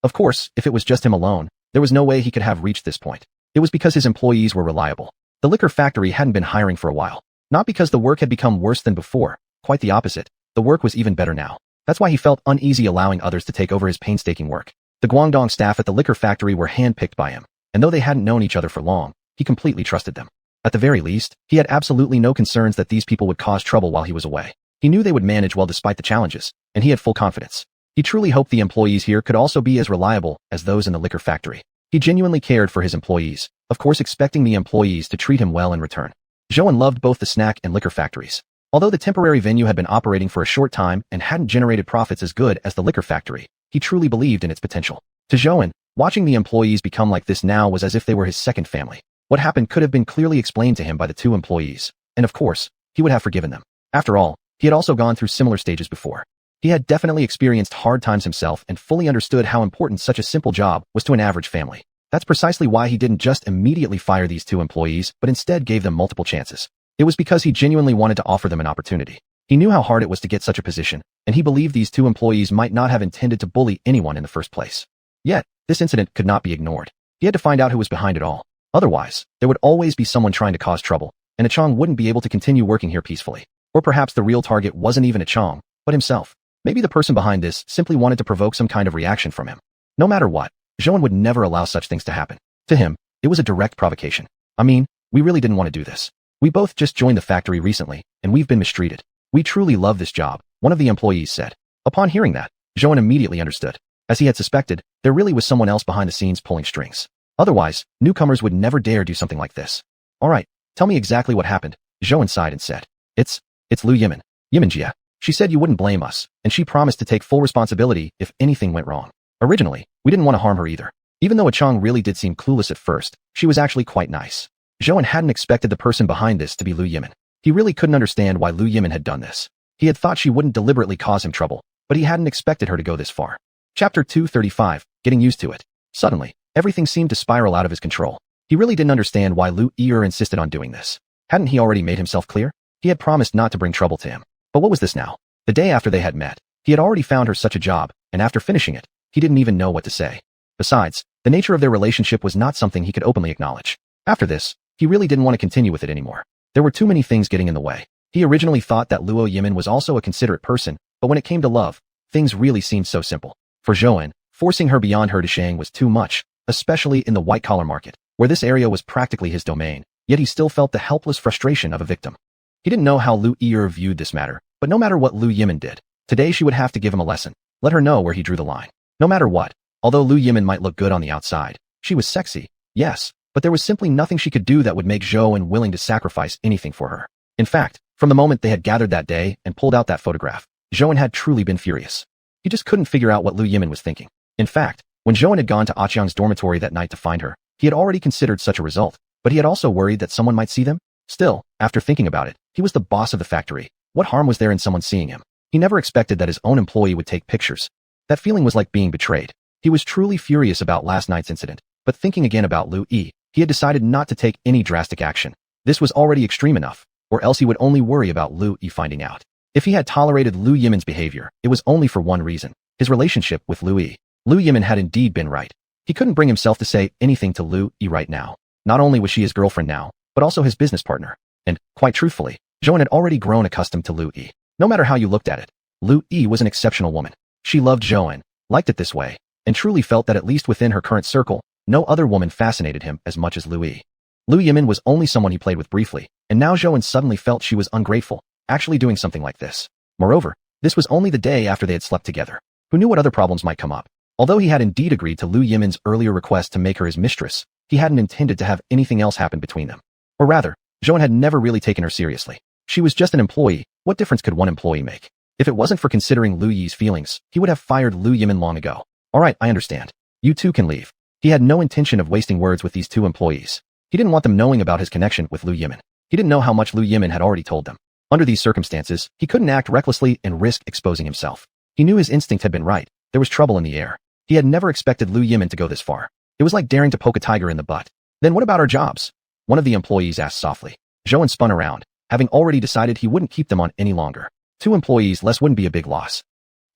Of course, if it was just him alone, there was no way he could have reached this point. It was because his employees were reliable. The liquor factory hadn't been hiring for a while. Not because the work had become worse than before, quite the opposite. The work was even better now. That's why he felt uneasy allowing others to take over his painstaking work. The Guangdong staff at the liquor factory were handpicked by him, and though they hadn't known each other for long, he completely trusted them. At the very least, he had absolutely no concerns that these people would cause trouble while he was away. He knew they would manage well despite the challenges, and he had full confidence. He truly hoped the employees here could also be as reliable as those in the liquor factory. He genuinely cared for his employees, of course expecting the employees to treat him well in return. Zhouan loved both the snack and liquor factories. Although the temporary venue had been operating for a short time and hadn't generated profits as good as the liquor factory, he truly believed in its potential. To Zhouan, watching the employees become like this now was as if they were his second family. What happened could have been clearly explained to him by the two employees, and of course, he would have forgiven them. After all, he had also gone through similar stages before. He had definitely experienced hard times himself and fully understood how important such a simple job was to an average family. That's precisely why he didn't just immediately fire these two employees, but instead gave them multiple chances. It was because he genuinely wanted to offer them an opportunity. He knew how hard it was to get such a position, and he believed these two employees might not have intended to bully anyone in the first place. Yet, this incident could not be ignored. He had to find out who was behind it all. Otherwise, there would always be someone trying to cause trouble, and Chang wouldn't be able to continue working here peacefully. Or perhaps the real target wasn't even Chang, but himself. Maybe the person behind this simply wanted to provoke some kind of reaction from him. No matter what, Zhouan would never allow such things to happen. To him, it was a direct provocation. I mean, we really didn't want to do this. We both just joined the factory recently, and we've been mistreated. We truly love this job, one of the employees said. Upon hearing that, Zhouan immediately understood. As he had suspected, there really was someone else behind the scenes pulling strings. Otherwise, newcomers would never dare do something like this. Alright, tell me exactly what happened, Zhouan sighed and said. It's Liu Yimin. Yiminjia. She said you wouldn't blame us, and she promised to take full responsibility if anything went wrong. Originally, we didn't want to harm her either. Even though Chang really did seem clueless at first, she was actually quite nice. Zhouan hadn't expected the person behind this to be Liu Yimin. He really couldn't understand why Liu Yimin had done this. He had thought she wouldn't deliberately cause him trouble, but he hadn't expected her to go this far. Chapter 235, Getting Used to It. Suddenly, everything seemed to spiral out of his control. He really didn't understand why Liu Yimin insisted on doing this. Hadn't he already made himself clear? He had promised not to bring trouble to him. But what was this now? The day after they had met, he had already found her such a job, and after finishing it, he didn't even know what to say. Besides, the nature of their relationship was not something he could openly acknowledge. After this, he really didn't want to continue with it anymore. There were too many things getting in the way. He originally thought that Liu Yimin was also a considerate person, but when it came to love, things really seemed so simple. For Zhouan, forcing her beyond her to Shang was too much, especially in the white-collar market, where this area was practically his domain, yet he still felt the helpless frustration of a victim. He didn't know how Lu Yi viewed this matter, but no matter what Lu Yimin did, today she would have to give him a lesson, let her know where he drew the line. No matter what, although Lu Yimin might look good on the outside, she was sexy, yes, but there was simply nothing she could do that would make Zhou willing to sacrifice anything for her. In fact, from the moment they had gathered that day and pulled out that photograph, Zhou had truly been furious. He just couldn't figure out what Lu Yimin was thinking. In fact, when Zhou had gone to Xiuxian's dormitory that night to find her, he had already considered such a result, but he had also worried that someone might see them. Still, after thinking about it, he was the boss of the factory. What harm was there in someone seeing him? He never expected that his own employee would take pictures. That feeling was like being betrayed. He was truly furious about last night's incident, but thinking again about Lu Yi, he had decided not to take any drastic action. This was already extreme enough, or else he would only worry about Lu Yi finding out. If he had tolerated Lu Yimin's behavior, it was only for one reason: his relationship with Lu Yi. Lu Yimin had indeed been right. He couldn't bring himself to say anything to Lu Yi right now. Not only was she his girlfriend now, but also his business partner. And, quite truthfully, Zhou had already grown accustomed to Lu Yi. No matter how you looked at it, Lu Yi was an exceptional woman. She loved Zhou, liked it this way, and truly felt that at least within her current circle, no other woman fascinated him as much as Lu Yi. Lu Yimin was only someone he played with briefly, and now Zhou suddenly felt she was ungrateful, actually doing something like this. Moreover, this was only the day after they had slept together. Who knew what other problems might come up? Although he had indeed agreed to Lu Yimin's earlier request to make her his mistress, he hadn't intended to have anything else happen between them. Or rather, Zhou had never really taken her seriously. She was just an employee. What difference could one employee make? If it wasn't for considering Lu Yi's feelings, he would have fired Lu Yimin long ago. Alright, I understand. You two can leave. He had no intention of wasting words with these two employees. He didn't want them knowing about his connection with Lu Yimin. He didn't know how much Lu Yimin had already told them. Under these circumstances, he couldn't act recklessly and risk exposing himself. He knew his instinct had been right. There was trouble in the air. He had never expected Lu Yimin to go this far. It was like daring to poke a tiger in the butt. Then what about our jobs? One of the employees asked softly. Zhou spun around, having already decided he wouldn't keep them on any longer. 2 employees less wouldn't be a big loss.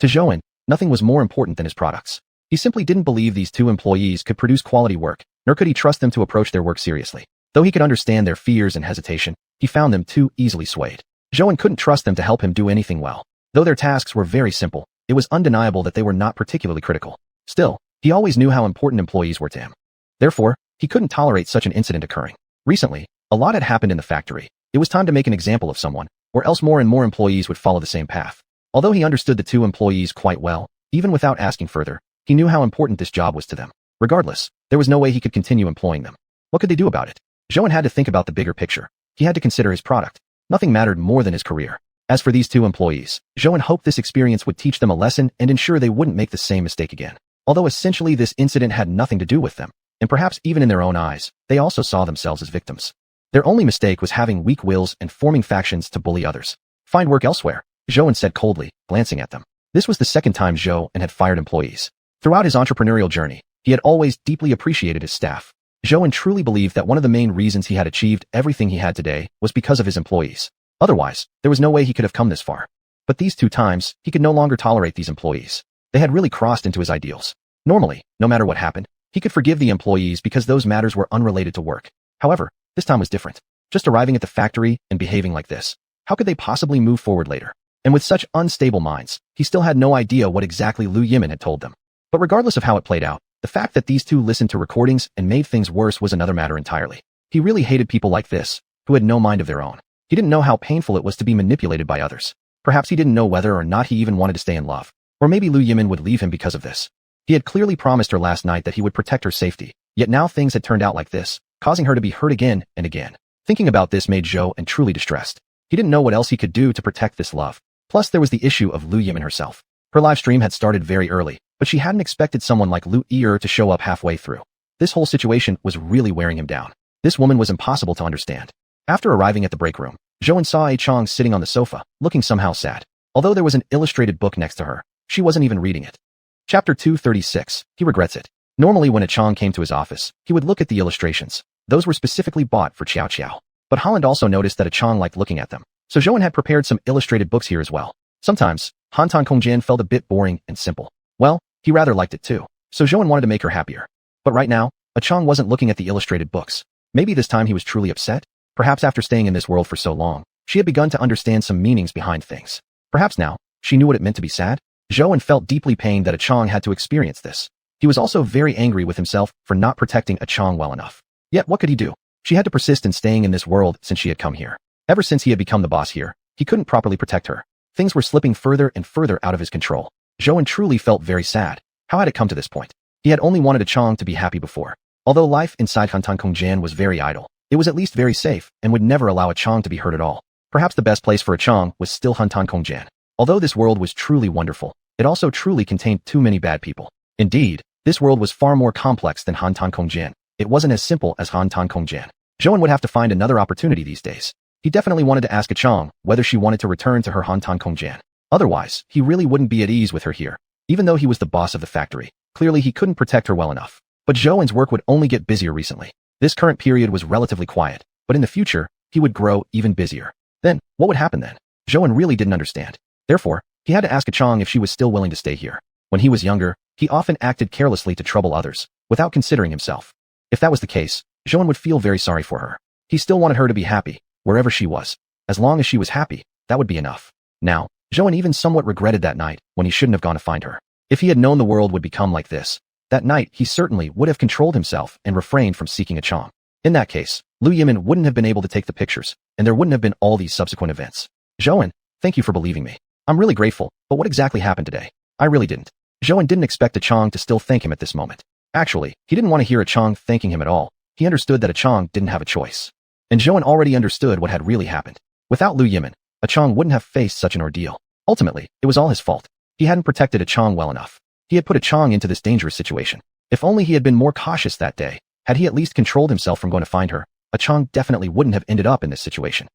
To Zhou, nothing was more important than his products. He simply didn't believe these 2 employees could produce quality work, nor could he trust them to approach their work seriously. Though he could understand their fears and hesitation, he found them too easily swayed. Zhou couldn't trust them to help him do anything well. Though their tasks were very simple, it was undeniable that they were not particularly critical. Still, he always knew how important employees were to him. Therefore, he couldn't tolerate such an incident occurring. Recently, a lot had happened in the factory. It was time to make an example of someone, or else more and more employees would follow the same path. Although he understood the 2 employees quite well, even without asking further, he knew how important this job was to them. Regardless, there was no way he could continue employing them. What could they do about it? Zhou had to think about the bigger picture. He had to consider his product. Nothing mattered more than his career. As for these 2 employees, Zhou hoped this experience would teach them a lesson and ensure they wouldn't make the same mistake again. Although essentially this incident had nothing to do with them, and perhaps even in their own eyes, they also saw themselves as victims. Their only mistake was having weak wills and forming factions to bully others. Find work elsewhere, Zhou said coldly, glancing at them. This was the second time Zhou had fired employees. Throughout his entrepreneurial journey, he had always deeply appreciated his staff. Zhou truly believed that one of the main reasons he had achieved everything he had today was because of his employees. Otherwise, there was no way he could have come this far. But these 2 times, he could no longer tolerate these employees. They had really crossed into his ideals. Normally, no matter what happened, he could forgive the employees because those matters were unrelated to work. However, this time was different. Just arriving at the factory and behaving like this. How could they possibly move forward later? And with such unstable minds, he still had no idea what exactly Lu Yimin had told them. But regardless of how it played out, the fact that these 2 listened to recordings and made things worse was another matter entirely. He really hated people like this, who had no mind of their own. He didn't know how painful it was to be manipulated by others. Perhaps he didn't know whether or not he even wanted to stay in love. Or maybe Lu Yimin would leave him because of this. He had clearly promised her last night that he would protect her safety, yet now things had turned out like this, causing her to be hurt again and again. Thinking about this made Zhou truly distressed. He didn't know what else he could do to protect this love. Plus there was the issue of Lu Yimin herself. Her live stream had started very early, but she hadn't expected someone like Lu Yi to show up halfway through. This whole situation was really wearing him down. This woman was impossible to understand. After arriving at the break room, Zhou saw A Chong sitting on the sofa, looking somehow sad. Although there was an illustrated book next to her, she wasn't even reading it. Chapter 236, he regrets it. Normally when A Chong came to his office, he would look at the illustrations. Those were specifically bought for xiuxian. But Holland also noticed that A Chong liked looking at them, so Zhou had prepared some illustrated books here as well. Sometimes, Hantan Kongjin felt a bit boring and simple. Well, he rather liked it too, so Zhou wanted to make her happier. But right now, A Chong wasn't looking at the illustrated books. Maybe this time he was truly upset? Perhaps after staying in this world for so long, she had begun to understand some meanings behind things. Perhaps now, she knew what it meant to be sad? Zhou felt deeply pained that A Chong had to experience this. He was also very angry with himself for not protecting Chang well enough. Yet what could he do? She had to persist in staying in this world since she had come here. Ever since he had become the boss here, he couldn't properly protect her. Things were slipping further and further out of his control. Zhou truly felt very sad. How had it come to this point? He had only wanted Chang to be happy before. Although life inside Hantan Kongjian was very idle, it was at least very safe and would never allow Chang to be hurt at all. Perhaps the best place for Chang was still Hantan Kongjian. Although this world was truly wonderful, it also truly contained too many bad people. Indeed, this world was far more complex than Hantan Kongjian. It wasn't as simple as Hantan Kongjian. Zhou would have to find another opportunity these days. He definitely wanted to ask Chang whether she wanted to return to her Hantan Kongjian. Otherwise, he really wouldn't be at ease with her here. Even though he was the boss of the factory, clearly he couldn't protect her well enough. But Zhou's work would only get busier recently. This current period was relatively quiet, but in the future, he would grow even busier. Then, what would happen then? Zhou really didn't understand. Therefore, he had to ask Chang if she was still willing to stay here. When he was younger, he often acted carelessly to trouble others, without considering himself. If that was the case, Zhou would feel very sorry for her. He still wanted her to be happy, wherever she was. As long as she was happy, that would be enough. Now, Zhou even somewhat regretted that night when he shouldn't have gone to find her. If he had known the world would become like this, that night he certainly would have controlled himself and refrained from seeking Chang. In that case, Lu Yimin wouldn't have been able to take the pictures, and there wouldn't have been all these subsequent events. Zhou, thank you for believing me. I'm really grateful, but what exactly happened today? I really didn't. Zhou didn't expect Chang to still thank him at this moment. Actually, he didn't want to hear Chang thanking him at all. He understood that Chang didn't have a choice. And Zhou already understood what had really happened. Without Lu Yimin, Chang wouldn't have faced such an ordeal. Ultimately, it was all his fault. He hadn't protected Chang well enough. He had put Chang into this dangerous situation. If only he had been more cautious that day, had he at least controlled himself from going to find her, Chang definitely wouldn't have ended up in this situation.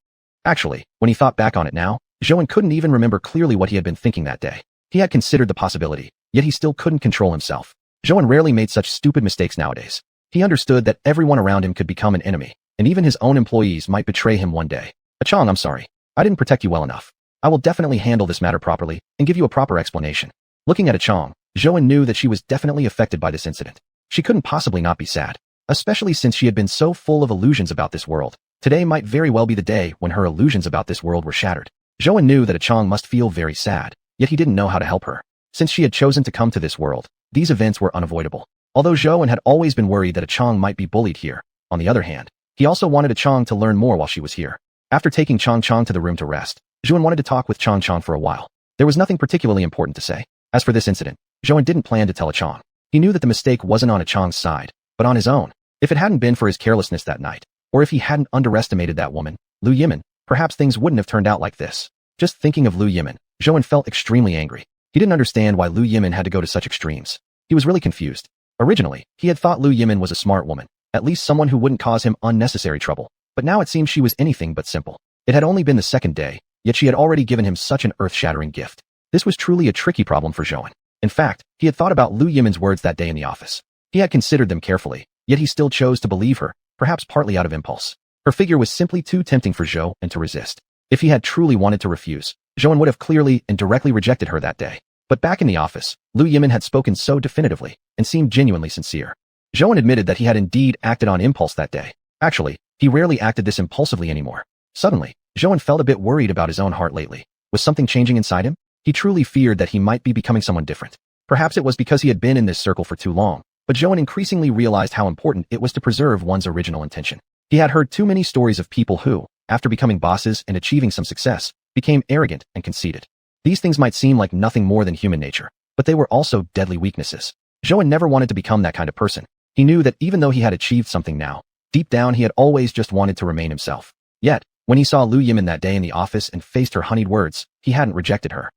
Actually, when he thought back on it now, Zhou couldn't even remember clearly what he had been thinking that day. He had considered the possibility, yet he still couldn't control himself. Zhou rarely made such stupid mistakes nowadays. He understood that everyone around him could become an enemy, and even his own employees might betray him one day. Chang, I'm sorry. I didn't protect you well enough. I will definitely handle this matter properly and give you a proper explanation. Looking at Chang, Zhou knew that she was definitely affected by this incident. She couldn't possibly not be sad, especially since she had been so full of illusions about this world. Today might very well be the day when her illusions about this world were shattered. Zhou knew that Chang must feel very sad, yet he didn't know how to help her. Since she had chosen to come to this world, these events were unavoidable. Although Zhou had always been worried that Chang might be bullied here, on the other hand, he also wanted Chang to learn more while she was here. After taking Chang to the room to rest, Zhou wanted to talk with Chang for a while. There was nothing particularly important to say. As for this incident, Zhou didn't plan to tell Chang. He knew that the mistake wasn't on Chang's side, but on his own. If it hadn't been for his carelessness that night, or if he hadn't underestimated that woman, Lu Yimin, perhaps things wouldn't have turned out like this. Just thinking of Lu Yimin, Zhou felt extremely angry. He didn't understand why Lu Yimin had to go to such extremes. He was really confused. Originally, he had thought Lu Yimin was a smart woman, at least someone who wouldn't cause him unnecessary trouble. But now it seemed she was anything but simple. It had only been the second day, yet she had already given him such an earth-shattering gift. This was truly a tricky problem for Zhou. In fact, he had thought about Lu Yimin's words that day in the office. He had considered them carefully, yet he still chose to believe her, perhaps partly out of impulse. Her figure was simply too tempting for Zhou to resist. If he had truly wanted to refuse, Zhou would have clearly and directly rejected her that day. But back in the office, Lu Yimin had spoken so definitively and seemed genuinely sincere. Zhou admitted that he had indeed acted on impulse that day. Actually, he rarely acted this impulsively anymore. Suddenly, Zhou felt a bit worried about his own heart lately. Was something changing inside him? He truly feared that he might be becoming someone different. Perhaps it was because he had been in this circle for too long, but Zhou increasingly realized how important it was to preserve one's original intention. He had heard too many stories of people who, after becoming bosses and achieving some success, became arrogant and conceited. These things might seem like nothing more than human nature, but they were also deadly weaknesses. Zhou never wanted to become that kind of person. He knew that even though he had achieved something now, deep down he had always just wanted to remain himself. Yet, when he saw Lu Yimin that day in the office and faced her honeyed words, he hadn't rejected her.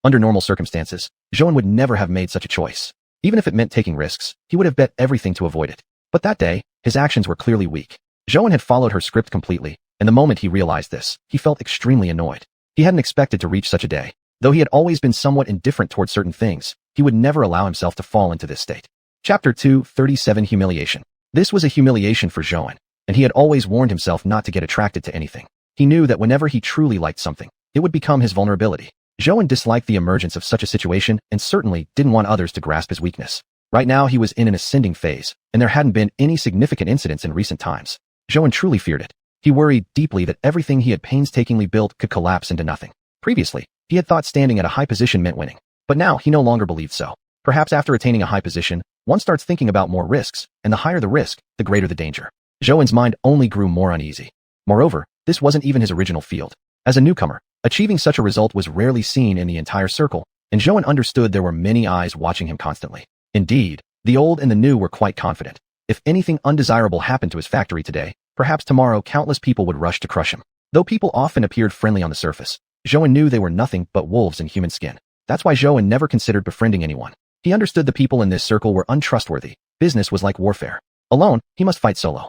Under normal circumstances, Zhou would never have made such a choice. Even if it meant taking risks, he would have bet everything to avoid it. But that day, his actions were clearly weak. Zhou had followed her script completely, and the moment he realized this, he felt extremely annoyed. He hadn't expected to reach such a day. Though he had always been somewhat indifferent toward certain things, he would never allow himself to fall into this state. Chapter 2:37 Humiliation. This was a humiliation for Zhou, and he had always warned himself not to get attracted to anything. He knew that whenever he truly liked something, it would become his vulnerability. Zhou disliked the emergence of such a situation and certainly didn't want others to grasp his weakness. Right now he was in an ascending phase, and there hadn't been any significant incidents in recent times. Zhou truly feared it. He worried deeply that everything he had painstakingly built could collapse into nothing. Previously, he had thought standing at a high position meant winning, but now he no longer believed so. Perhaps after attaining a high position, One starts thinking about more risks, and the higher the risk, the greater the danger. Zhouen's mind only grew more uneasy. Moreover, this wasn't even his original field. As a newcomer, achieving such a result was rarely seen in the entire circle, and Zhouen understood there were many eyes watching him constantly. Indeed, the old and the new were quite confident. If anything undesirable happened to his factory today, perhaps tomorrow countless people would rush to crush him. Though people often appeared friendly on the surface, Zhouen knew they were nothing but wolves in human skin. That's why Zhouen never considered befriending anyone. He understood the people in this circle were untrustworthy. Business was like warfare. Alone, he must fight solo.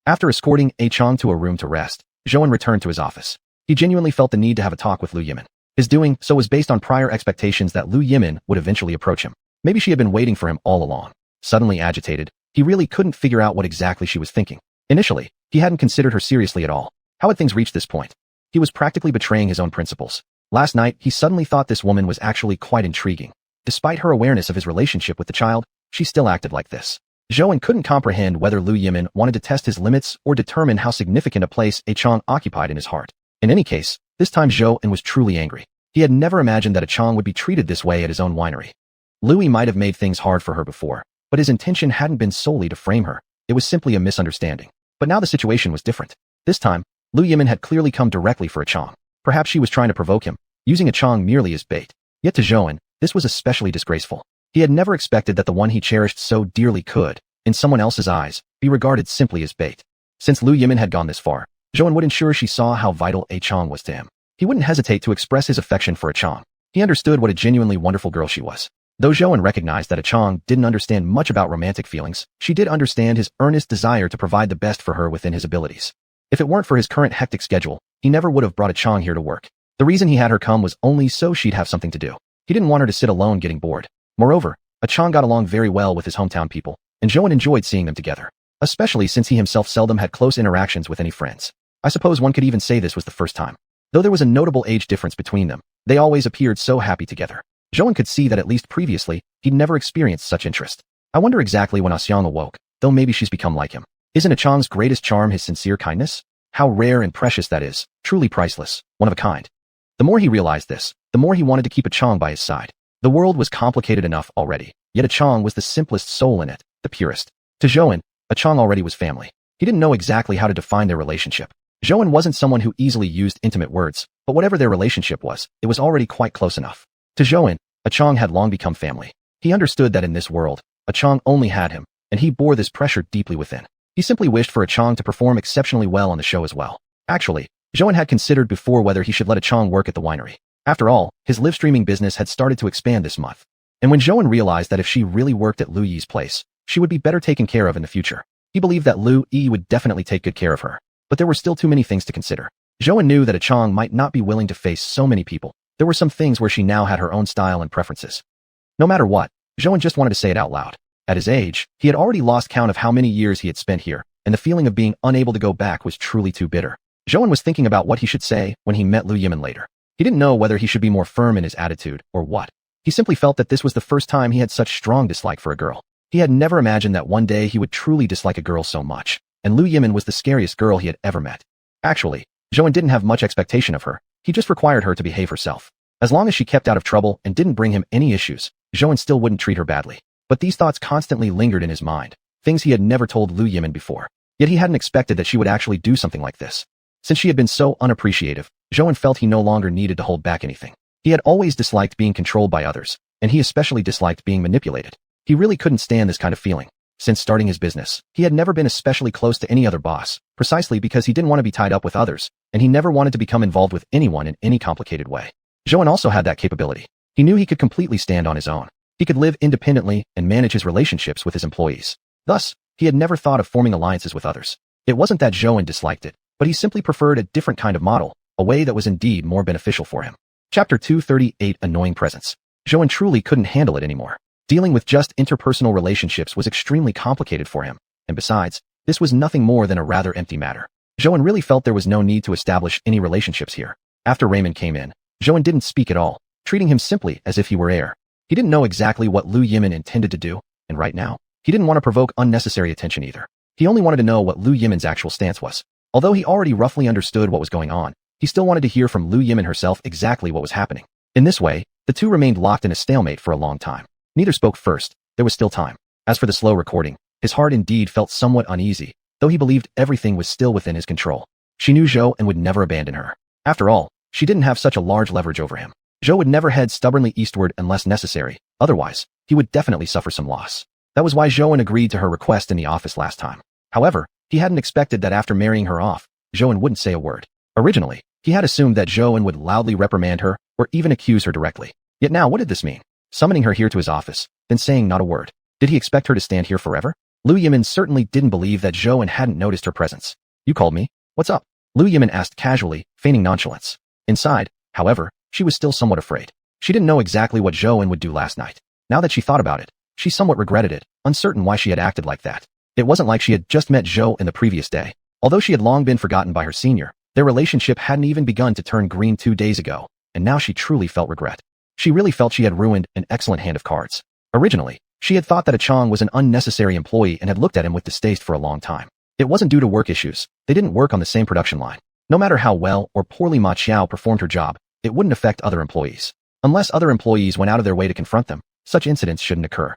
After escorting Chang to a room to rest, Zhouen returned to his office. He genuinely felt the need to have a talk with Liu Yimin. His doing so was based on prior expectations that Liu Yimin would eventually approach him. Maybe she had been waiting for him all along. Suddenly agitated, he really couldn't figure out what exactly she was thinking. Initially, he hadn't considered her seriously at all. How had things reached this point? He was practically betraying his own principles. Last night, he suddenly thought this woman was actually quite intriguing. Despite her awareness of his relationship with the child, she still acted like this. Zhouen couldn't comprehend whether Liu Yimin wanted to test his limits or determine how significant a place Chang occupied in his heart. In any case, this time Zhouen was truly angry. He had never imagined that Chang would be treated this way at his own winery. Louis might have made things hard for her before, but his intention hadn't been solely to frame her. It was simply a misunderstanding. But now the situation was different. This time, Liu Yimin had clearly come directly for Chang. Perhaps she was trying to provoke him, using Chang merely as bait. Yet to Zhouen, this was especially disgraceful. He had never expected that the one he cherished so dearly could, in someone else's eyes, be regarded simply as bait. Since Liu Yimin had gone this far, Zhouen would ensure she saw how vital Chang was to him. He wouldn't hesitate to express his affection for Chang. He understood what a genuinely wonderful girl she was. Though Zhouen recognized that Chang didn't understand much about romantic feelings, she did understand his earnest desire to provide the best for her within his abilities. If it weren't for his current hectic schedule, he never would have brought Chang here to work. The reason he had her come was only so she'd have something to do. He didn't want her to sit alone getting bored. Moreover, Chang got along very well with his hometown people, and Zhouen enjoyed seeing them together, especially since he himself seldom had close interactions with any friends. I suppose one could even say this was the first time. Though there was a notable age difference between them, they always appeared so happy together. Zhouen could see that at least previously, he'd never experienced such interest. I wonder exactly when xiuxian awoke, though maybe she's become like him. Isn't Chang's greatest charm his sincere kindness? How rare and precious that is, truly priceless, one of a kind. The more he realized this, the more he wanted to keep Chang by his side. The world was complicated enough already, yet Chang was the simplest soul in it, the purest. To Zhouen, Chang already was family. He didn't know exactly how to define their relationship. Zhouen wasn't someone who easily used intimate words, but whatever their relationship was, it was already quite close enough. To Zhouen, Chang had long become family. He understood that in this world, Chang only had him, and he bore this pressure deeply within. He simply wished for Chang to perform exceptionally well on the show as well. Actually, Zhouen had considered before whether he should let Chang work at the winery. After all, his live streaming business had started to expand this month. And when Zhouen realized that if she really worked at Liu Yi's place, she would be better taken care of in the future, he believed that Liu Yi would definitely take good care of her. But there were still too many things to consider. Zhouen knew that Chang might not be willing to face so many people. There were some things where she now had her own style and preferences. No matter what, Zhouen just wanted to say it out loud. At his age, he had already lost count of how many years he had spent here, and the feeling of being unable to go back was truly too bitter. Zhouen was thinking about what he should say when he met Liu Yimin later. He didn't know whether he should be more firm in his attitude or what. He simply felt that this was the first time he had such strong dislike for a girl. He had never imagined that one day he would truly dislike a girl so much, and Liu Yimin was the scariest girl he had ever met. Actually, Zhouen didn't have much expectation of her. He just required her to behave herself. As long as she kept out of trouble and didn't bring him any issues, Zhouen still wouldn't treat her badly. But these thoughts constantly lingered in his mind, things he had never told Liu Yimin before. Yet he hadn't expected that she would actually do something like this. Since she had been so unappreciative, Zhouen felt he no longer needed to hold back anything. He had always disliked being controlled by others, and he especially disliked being manipulated. He really couldn't stand this kind of feeling. Since starting his business, he had never been especially close to any other boss, precisely because he didn't want to be tied up with others, and he never wanted to become involved with anyone in any complicated way. Zhouen also had that capability. He knew he could completely stand on his own. He could live independently and manage his relationships with his employees. Thus, he had never thought of forming alliances with others. It wasn't that Zhouen disliked it, but he simply preferred a different kind of model, a way that was indeed more beneficial for him. Chapter 238: Annoying Presence. Zhouen truly couldn't handle it anymore. Dealing with just interpersonal relationships was extremely complicated for him, and besides, this was nothing more than a rather empty matter. Zhouen really felt there was no need to establish any relationships here. After Raymond came in, Zhouen didn't speak at all, treating him simply as if he were air. He didn't know exactly what Liu Yimin intended to do, and right now, he didn't want to provoke unnecessary attention either. He only wanted to know what Liu Yimin's actual stance was. Although he already roughly understood what was going on, he still wanted to hear from Liu Yimin herself exactly what was happening. In this way, the two remained locked in a stalemate for a long time. Neither spoke first. There was still time. As for the slow recording, his heart indeed felt somewhat uneasy, though he believed everything was still within his control. She knew Zhou and would never abandon her. After all, she didn't have such a large leverage over him. Zhou would never head stubbornly eastward unless necessary, otherwise, he would definitely suffer some loss. That was why Zhou agreed to her request in the office last time. However, he hadn't expected that after marrying her off, Zhou wouldn't say a word. Originally, he had assumed that Zhou would loudly reprimand her or even accuse her directly. Yet now what did this mean? Summoning her here to his office, then saying not a word. Did he expect her to stand here forever? Lu Yimin certainly didn't believe that Zhou hadn't noticed her presence. You called me? What's up? Lu Yimin asked casually, feigning nonchalance. Inside, however, she was still somewhat afraid. She didn't know exactly what Zhou would do last night. Now that she thought about it, she somewhat regretted it, uncertain why she had acted like that. It wasn't like she had just met Zhou in the previous day. Although she had long been forgotten by her senior, their relationship hadn't even begun to turn green 2 days ago, and now she truly felt regret. She really felt she had ruined an excellent hand of cards. Originally, she had thought that a Chang was an unnecessary employee and had looked at him with distaste for a long time. It wasn't due to work issues. They didn't work on the same production line. No matter how well or poorly Ma Qiao performed her job, it wouldn't affect other employees. Unless other employees went out of their way to confront them, such incidents shouldn't occur.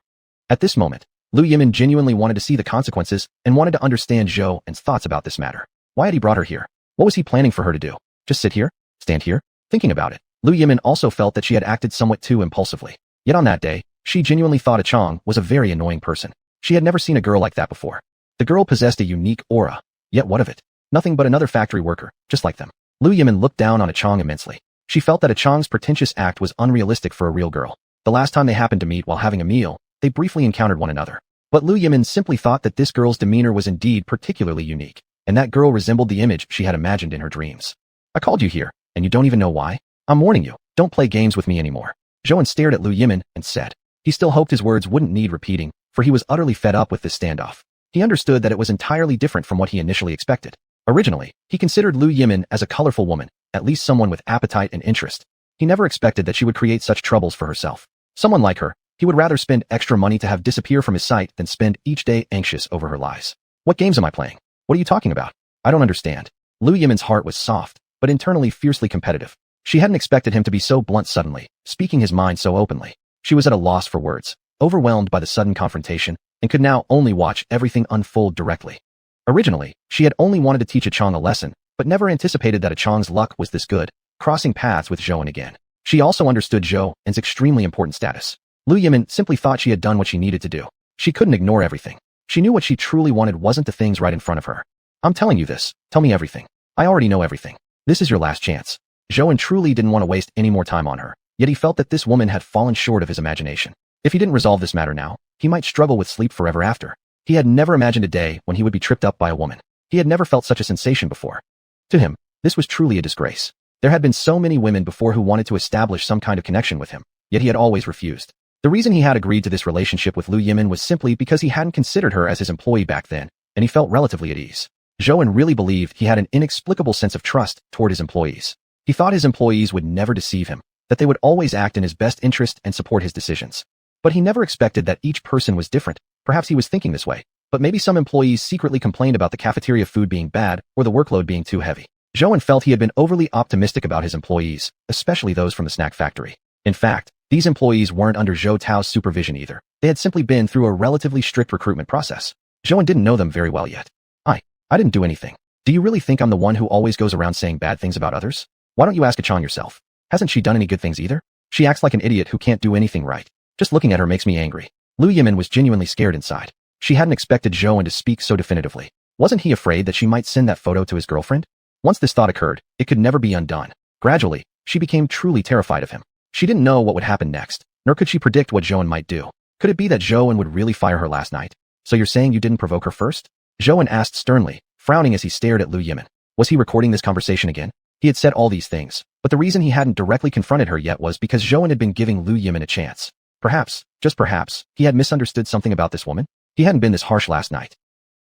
At this moment, Lu Yimin genuinely wanted to see the consequences and wanted to understand Zhou's thoughts about this matter. Why had he brought her here? What was he planning for her to do? Just sit here? Stand here? Thinking about it, Lu Yimin also felt that she had acted somewhat too impulsively. Yet on that day, she genuinely thought a Chang was a very annoying person. She had never seen a girl like that before. The girl possessed a unique aura. Yet what of it? Nothing but another factory worker, just like them. Lu Yimin looked down on a Chang immensely. She felt that a Chang's pretentious act was unrealistic for a real girl. The last time they happened to meet while having a meal, they briefly encountered one another. But Lu Yimin simply thought that this girl's demeanor was indeed particularly unique, and that girl resembled the image she had imagined in her dreams. I called you here, and you don't even know why? I'm warning you, don't play games with me anymore. Zhou stared at Lu Yimin and said. He still hoped his words wouldn't need repeating, for he was utterly fed up with this standoff. He understood that it was entirely different from what he initially expected. Originally, he considered Lu Yimin as a colorful woman, at least someone with appetite and interest. He never expected that she would create such troubles for herself. Someone like her, he would rather spend extra money to have disappear from his sight than spend each day anxious over her lies. What games am I playing? What are you talking about? I don't understand. Lu Yimin's heart was soft, but internally fiercely competitive. She hadn't expected him to be so blunt suddenly, speaking his mind so openly. She was at a loss for words, overwhelmed by the sudden confrontation, and could now only watch everything unfold directly. Originally, she had only wanted to teach a Chang a lesson, but never anticipated that a Chang's luck was this good, crossing paths with Zhou again. She also understood Zhou's extremely important status. Lu Yimin simply thought she had done what she needed to do. She couldn't ignore everything. She knew what she truly wanted wasn't the things right in front of her. I'm telling you this. Tell me everything. I already know everything. This is your last chance. Zhou truly didn't want to waste any more time on her, yet he felt that this woman had fallen short of his imagination. If he didn't resolve this matter now, he might struggle with sleep forever after. He had never imagined a day when he would be tripped up by a woman. He had never felt such a sensation before. To him, this was truly a disgrace. There had been so many women before who wanted to establish some kind of connection with him, yet he had always refused. The reason he had agreed to this relationship with Lu Yimin was simply because he hadn't considered her as his employee back then, and he felt relatively at ease. Zhou really believed he had an inexplicable sense of trust toward his employees. He thought his employees would never deceive him, that they would always act in his best interest and support his decisions. But he never expected that each person was different. Perhaps he was thinking this way, but maybe some employees secretly complained about the cafeteria food being bad or the workload being too heavy. Zhou felt he had been overly optimistic about his employees, especially those from the snack factory. In fact, these employees weren't under Zhou Tao's supervision either. They had simply been through a relatively strict recruitment process. Zhou didn't know them very well yet. I didn't do anything. Do you really think I'm the one who always goes around saying bad things about others? Why don't you ask a Chang yourself? Hasn't she done any good things either? She acts like an idiot who can't do anything right. Just looking at her makes me angry. Lu Yimin was genuinely scared inside. She hadn't expected Zhou to speak so definitively. Wasn't he afraid that she might send that photo to his girlfriend? Once this thought occurred, it could never be undone. Gradually, she became truly terrified of him. She didn't know what would happen next, nor could she predict what Zhou might do. Could it be that Zhou would really fire her last night? So you're saying you didn't provoke her first? Zhou asked sternly, frowning as he stared at Lu Yimin. Was he recording this conversation again? He had said all these things, but the reason he hadn't directly confronted her yet was because Zhou had been giving Lu Yimin a chance. Perhaps, just perhaps, he had misunderstood something about this woman. He hadn't been this harsh last night.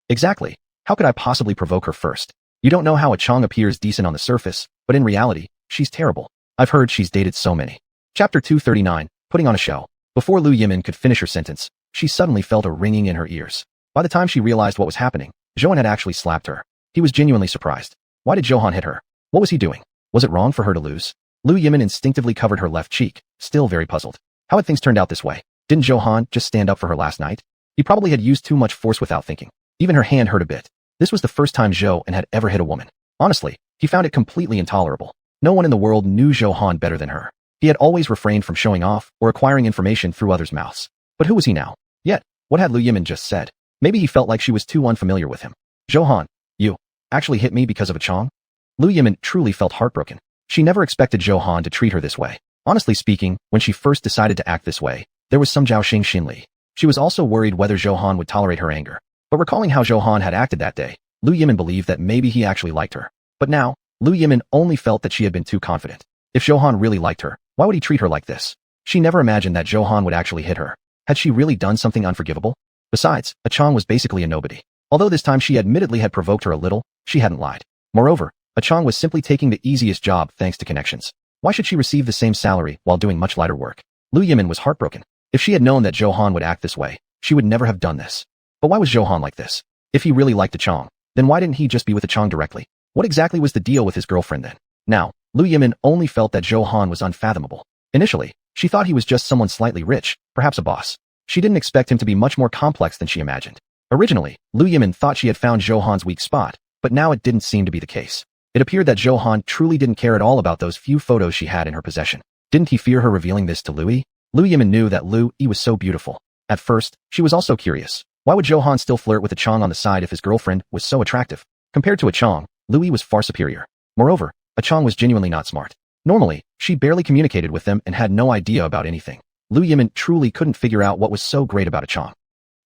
Exactly. How could I possibly provoke her first? You don't know how a Chang appears decent on the surface, but in reality, she's terrible. I've heard she's dated so many. Chapter 239, Putting on a Show. Before Lu Yimin could finish her sentence, she suddenly felt a ringing in her ears. By the time she realized what was happening, Zhou had actually slapped her. He was genuinely surprised. Why did Zhou hit her? What was he doing? Was it wrong for her to lose? Lu Yimin instinctively covered her left cheek, still very puzzled. How had things turned out this way? Didn't Zhou just stand up for her last night? He probably had used too much force without thinking. Even her hand hurt a bit. This was the first time Zhou had ever hit a woman. Honestly, he found it completely intolerable. No one in the world knew Zhou better than her. He had always refrained from showing off or acquiring information through others' mouths. But who was he now? Yet, what had Lu Yimin just said? Maybe he felt like she was too unfamiliar with him. Zhou, you actually hit me because of a Chong? Lu Yimin truly felt heartbroken. She never expected Zhou to treat her this way. Honestly speaking, when she first decided to act this way, there was some xiuxian Li. She was also worried whether Zhou would tolerate her anger. But recalling how Zhou had acted that day, Lu Yimin believed that maybe he actually liked her. But now, Lu Yimin only felt that she had been too confident. If Zhou really liked her, why would he treat her like this? She never imagined that Zhou would actually hit her. Had she really done something unforgivable? Besides, a Chong was basically a nobody. Although this time she admittedly had provoked her a little, she hadn't lied. Moreover, a Chong was simply taking the easiest job thanks to connections. Why should she receive the same salary while doing much lighter work? Lu Yimin was heartbroken. If she had known that Zhou would act this way, she would never have done this. But why was Zhou like this? If he really liked a Chong, then why didn't he just be with a Chong directly? What exactly was the deal with his girlfriend then? Now, Lu Yimin only felt that Zhou was unfathomable. Initially, she thought he was just someone slightly rich, perhaps a boss. She didn't expect him to be much more complex than she imagined. Originally, Lu Yimin thought she had found Zhou's weak spot, but now it didn't seem to be the case. It appeared that Zhou truly didn't care at all about those few photos she had in her possession. Didn't he fear her revealing this to Lu Yi? Lu Yimin knew that Lu Yi was so beautiful. At first, she was also curious. Why would Zhou still flirt with a Chong on the side if his girlfriend was so attractive? Compared to a Chong, Lu Yi was far superior. Moreover, a Chong was genuinely not smart. Normally, she barely communicated with them and had no idea about anything. Lu Yimin truly couldn't figure out what was so great about a Chong.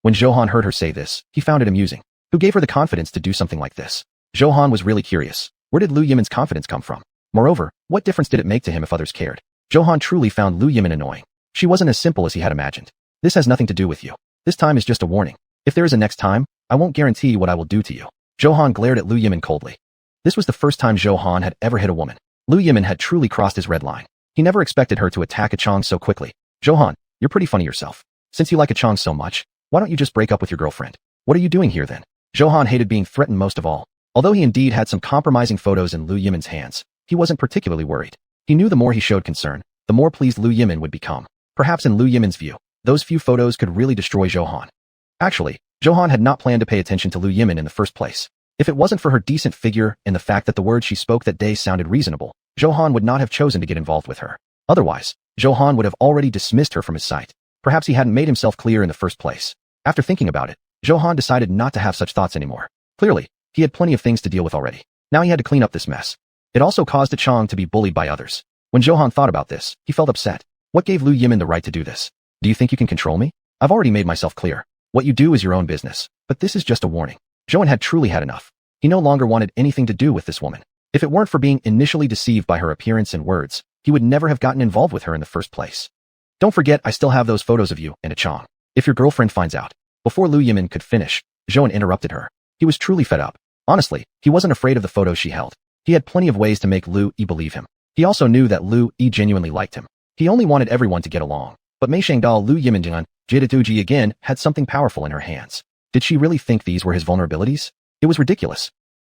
When Zhou heard her say this, he found it amusing. Who gave her the confidence to do something like this? Zhou was really curious. Where did Lu Yimin's confidence come from? Moreover, what difference did it make to him if others cared? Zhou truly found Lu Yimin annoying. She wasn't as simple as he had imagined. This has nothing to do with you. This time is just a warning. If there is a next time, I won't guarantee what I will do to you. Zhou glared at Lu Yimin coldly. This was the first time Zhou had ever hit a woman. Lu Yimin had truly crossed his red line. He never expected her to attack a Chong so quickly. Zhou, you're pretty funny yourself. Since you like a Chong so much, why don't you just break up with your girlfriend? What are you doing here then? Zhou hated being threatened most of all. Although he indeed had some compromising photos in Lu Yimin's hands, he wasn't particularly worried. He knew the more he showed concern, the more pleased Lu Yimin would become. Perhaps in Lu Yimin's view, those few photos could really destroy Zhou. Actually, Zhou had not planned to pay attention to Lu Yimin in the first place. If it wasn't for her decent figure and the fact that the words she spoke that day sounded reasonable, Zhou would not have chosen to get involved with her. Otherwise, Zhou would have already dismissed her from his sight. Perhaps he hadn't made himself clear in the first place. After thinking about it, Zhou decided not to have such thoughts anymore. Clearly, he had plenty of things to deal with already. Now he had to clean up this mess. It also caused a Chong to be bullied by others. When Zhou thought about this, he felt upset. What gave Lu Yimin the right to do this? Do you think you can control me? I've already made myself clear. What you do is your own business. But this is just a warning. Zhou had truly had enough. He no longer wanted anything to do with this woman. If it weren't for being initially deceived by her appearance and words, he would never have gotten involved with her in the first place. Don't forget I still have those photos of you and a Chong. If your girlfriend finds out. Before Lu Yimin could finish, Zhou interrupted her. He was truly fed up. Honestly, he wasn't afraid of the photos she held. He had plenty of ways to make Lu Yi believe him. He also knew that Lu Yi genuinely liked him. He only wanted everyone to get along. But Mei Shangdao Lu Yimin Jida again had something powerful in her hands. Did she really think these were his vulnerabilities? It was ridiculous.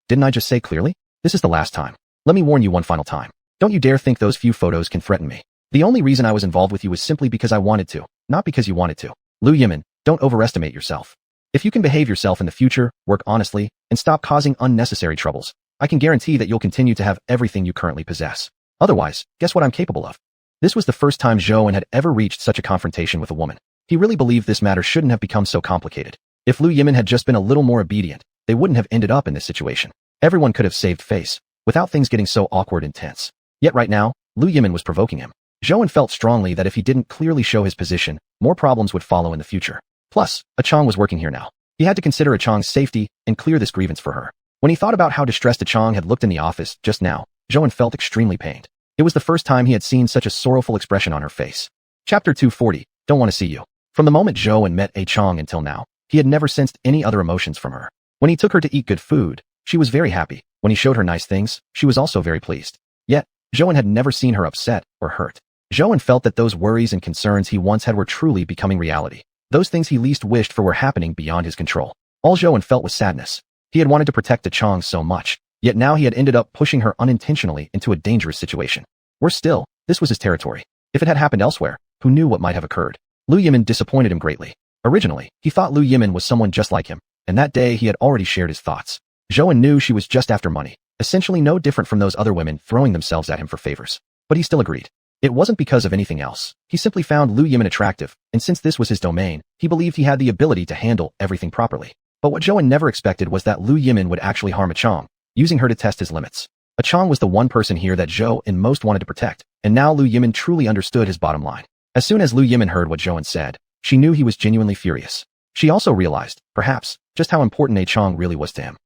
Didn't I just say clearly? This is the last time. Let me warn you one final time. Don't you dare think those few photos can threaten me. The only reason I was involved with you was simply because I wanted to, not because you wanted to. Lu Yimin, don't overestimate yourself. If you can behave yourself in the future, work honestly, and stop causing unnecessary troubles, I can guarantee that you'll continue to have everything you currently possess. Otherwise, guess what I'm capable of? This was the first time Zhou had ever reached such a confrontation with a woman. He really believed this matter shouldn't have become so complicated. If Lu Yimin had just been a little more obedient, they wouldn't have ended up in this situation. Everyone could have saved face, without things getting so awkward and tense. Yet right now, Lu Yimin was provoking him. Zhou felt strongly that if he didn't clearly show his position, more problems would follow in the future. Plus, a Chong was working here now. He had to consider a Chong's safety and clear this grievance for her. When he thought about how distressed a Chong had looked in the office just now, Zhou felt extremely pained. It was the first time he had seen such a sorrowful expression on her face. Chapter 240, Don't Want to See You. From the moment Zhou met a Chong until now, he had never sensed any other emotions from her. When he took her to eat good food, she was very happy. When he showed her nice things, she was also very pleased. Yet, Zhou had never seen her upset or hurt. Zhou felt that those worries and concerns he once had were truly becoming reality. Those things he least wished for were happening beyond his control. All Zhou felt was sadness. He had wanted to protect the Chong so much, yet now he had ended up pushing her unintentionally into a dangerous situation. Worse still, this was his territory. If it had happened elsewhere, who knew what might have occurred? Lu Yimin disappointed him greatly. Originally, he thought Lu Yimin was someone just like him, and that day he had already shared his thoughts. Zhou knew she was just after money, essentially no different from those other women throwing themselves at him for favors. But he still agreed. It wasn't because of anything else. He simply found Lu Yimin attractive, and since this was his domain, he believed he had the ability to handle everything properly. But what Zhou never expected was that Lu Yimin would actually harm Chang, using her to test his limits. Chang was the one person here that Zhou most wanted to protect, and now Lu Yimin truly understood his bottom line. As soon as Lu Yimin heard what Zhou said, she knew he was genuinely furious. She also realized, perhaps, just how important Chang really was to him.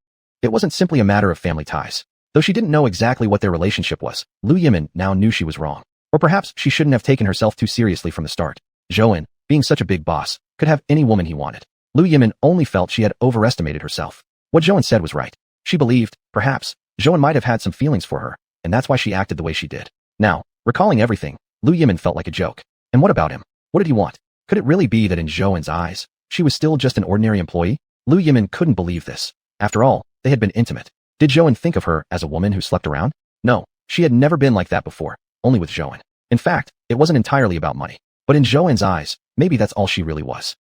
It wasn't simply a matter of family ties. Though she didn't know exactly what their relationship was, Lu Yimin now knew she was wrong. Or perhaps she shouldn't have taken herself too seriously from the start. Zhou, being such a big boss, could have any woman he wanted. Lu Yimin only felt she had overestimated herself. What Zhou said was right. She believed, perhaps, Zhou might have had some feelings for her, and that's why she acted the way she did. Now, recalling everything, Lu Yimin felt like a joke. And what about him? What did he want? Could it really be that in Zhou's eyes, she was still just an ordinary employee? Lu Yimin couldn't believe this. After all, they had been intimate. Did Zhou think of her as a woman who slept around? No, she had never been like that before, only with Zhou. In fact, it wasn't entirely about money. But in Zhou's eyes, maybe that's all she really was.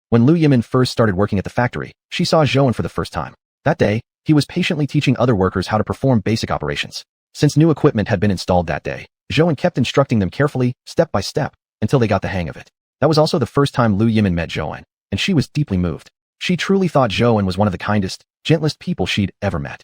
When Lu Yimin first started working at the factory, she saw Zhou for the first time. That day, he was patiently teaching other workers how to perform basic operations. Since new equipment had been installed that day, Zhou kept instructing them carefully, step by step, until they got the hang of it. That was also the first time Lu Yimin met Zhou, and she was deeply moved. She truly thought Zhou was one of the kindest, gentlest people she'd ever met.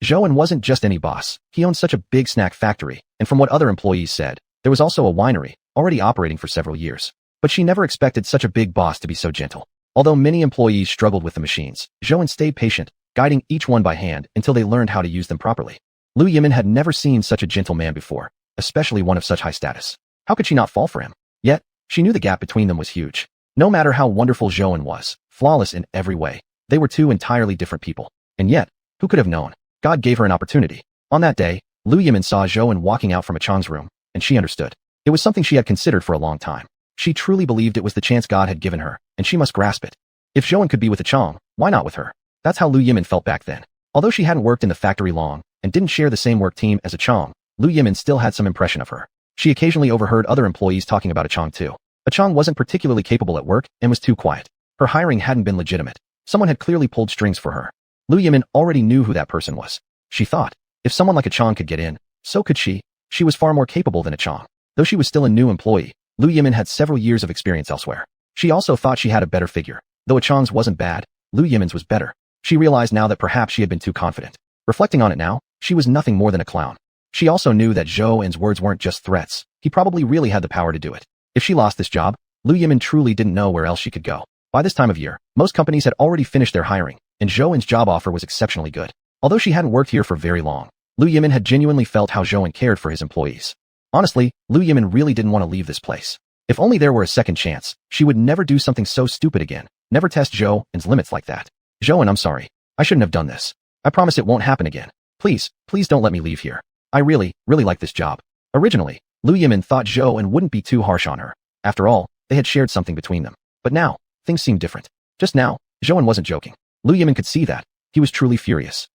Zhou wasn't just any boss. He owned such a big snack factory, and from what other employees said, there was also a winery, already operating for several years. But she never expected such a big boss to be so gentle. Although many employees struggled with the machines, Zhou stayed patient, guiding each one by hand until they learned how to use them properly. Lu Yimin had never seen such a gentle man before, especially one of such high status. How could she not fall for him? Yet, she knew the gap between them was huge. No matter how wonderful Zhou was, flawless in every way, they were two entirely different people. And yet, who could have known? God gave her an opportunity. On that day, Lu Yimin saw Zhou walking out from Chang's room, and she understood. It was something she had considered for a long time. She truly believed it was the chance God had given her, and she must grasp it. If Zhou could be with Chang, why not with her? That's how Lu Yimin felt back then. Although she hadn't worked in the factory long, and didn't share the same work team as Chang, Lu Yimin still had some impression of her. She occasionally overheard other employees talking about Chang too. Chang wasn't particularly capable at work, and was too quiet. Her hiring hadn't been legitimate. Someone had clearly pulled strings for her. Lu Yimin already knew who that person was. She thought, if someone like Chang could get in, so could she. She was far more capable than Chang. Though she was still a new employee, Lu Yimin had several years of experience elsewhere. She also thought she had a better figure. Though Chang's wasn't bad, Lu Yimin's was better. She realized now that perhaps she had been too confident. Reflecting on it now, she was nothing more than a clown. She also knew that Zhou's words weren't just threats. He probably really had the power to do it. If she lost this job, Lu Yimin truly didn't know where else she could go. By this time of year, most companies had already finished their hiring, and Zhou's job offer was exceptionally good. Although she hadn't worked here for very long, Lu Yimin had genuinely felt how Zhou cared for his employees. Honestly, Lu Yimin really didn't want to leave this place. If only there were a second chance, she would never do something so stupid again, never test Zhou's limits like that. Zhou, I'm sorry. I shouldn't have done this. I promise it won't happen again. Please don't let me leave here. I really like this job. Originally, Lu Yimin thought Zhou wouldn't be too harsh on her. After all, they had shared something between them. But now, things seemed different. Just now, Zhou wasn't joking. Lu Yimin could see that. He was truly furious.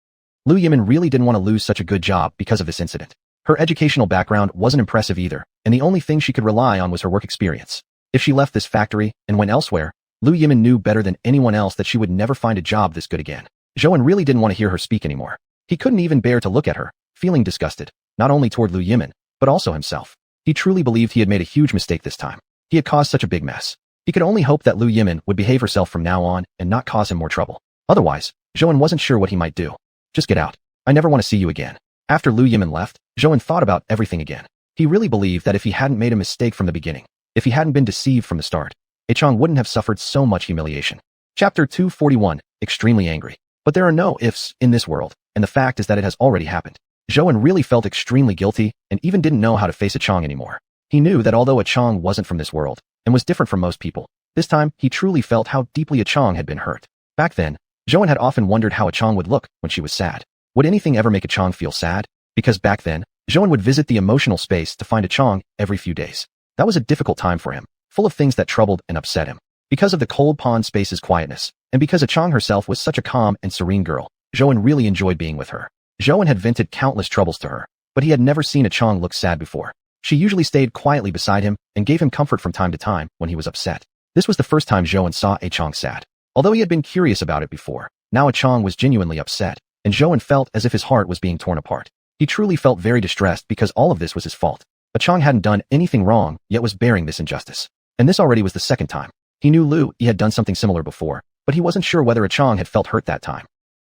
Lu Yimin really didn't want to lose such a good job because of this incident. Her educational background wasn't impressive either, and the only thing she could rely on was her work experience. If she left this factory and went elsewhere, Lu Yimin knew better than anyone else that she would never find a job this good again. Zhou really didn't want to hear her speak anymore. He couldn't even bear to look at her, feeling disgusted, not only toward Lu Yimin, but also himself. He truly believed he had made a huge mistake this time. He had caused such a big mess. He could only hope that Lu Yimin would behave herself from now on and not cause him more trouble. Otherwise, Zhou wasn't sure what he might do. Just get out. I never want to see you again. After Lu Yimin left, Zhou thought about everything again. He really believed that if he hadn't made a mistake from the beginning, if he hadn't been deceived from the start, Chang wouldn't have suffered so much humiliation. Chapter 241, Extremely Angry. But there are no ifs in this world, and the fact is that it has already happened. Zhou really felt extremely guilty and even didn't know how to face Chang anymore. He knew that although Chang wasn't from this world and was different from most people, this time he truly felt how deeply Chang had been hurt. Back then, Zhou had often wondered how Chang would look when she was sad. Would anything ever make Chang feel sad? Because back then, Zhou would visit the emotional space to find Chang every few days. That was a difficult time for him, full of things that troubled and upset him. Because of the cold pond space's quietness, and because Chang herself was such a calm and serene girl, Zhou really enjoyed being with her. Zhou had vented countless troubles to her, but he had never seen Chang look sad before. She usually stayed quietly beside him and gave him comfort from time to time when he was upset. This was the first time Zhou saw Chang sad. Although he had been curious about it before, now Chang was genuinely upset, and Zhou felt as if his heart was being torn apart. He truly felt very distressed because all of this was his fault. Chang hadn't done anything wrong, yet was bearing this injustice. And this already was the second time. He knew Lu Yi had done something similar before, but he wasn't sure whether Chang had felt hurt that time.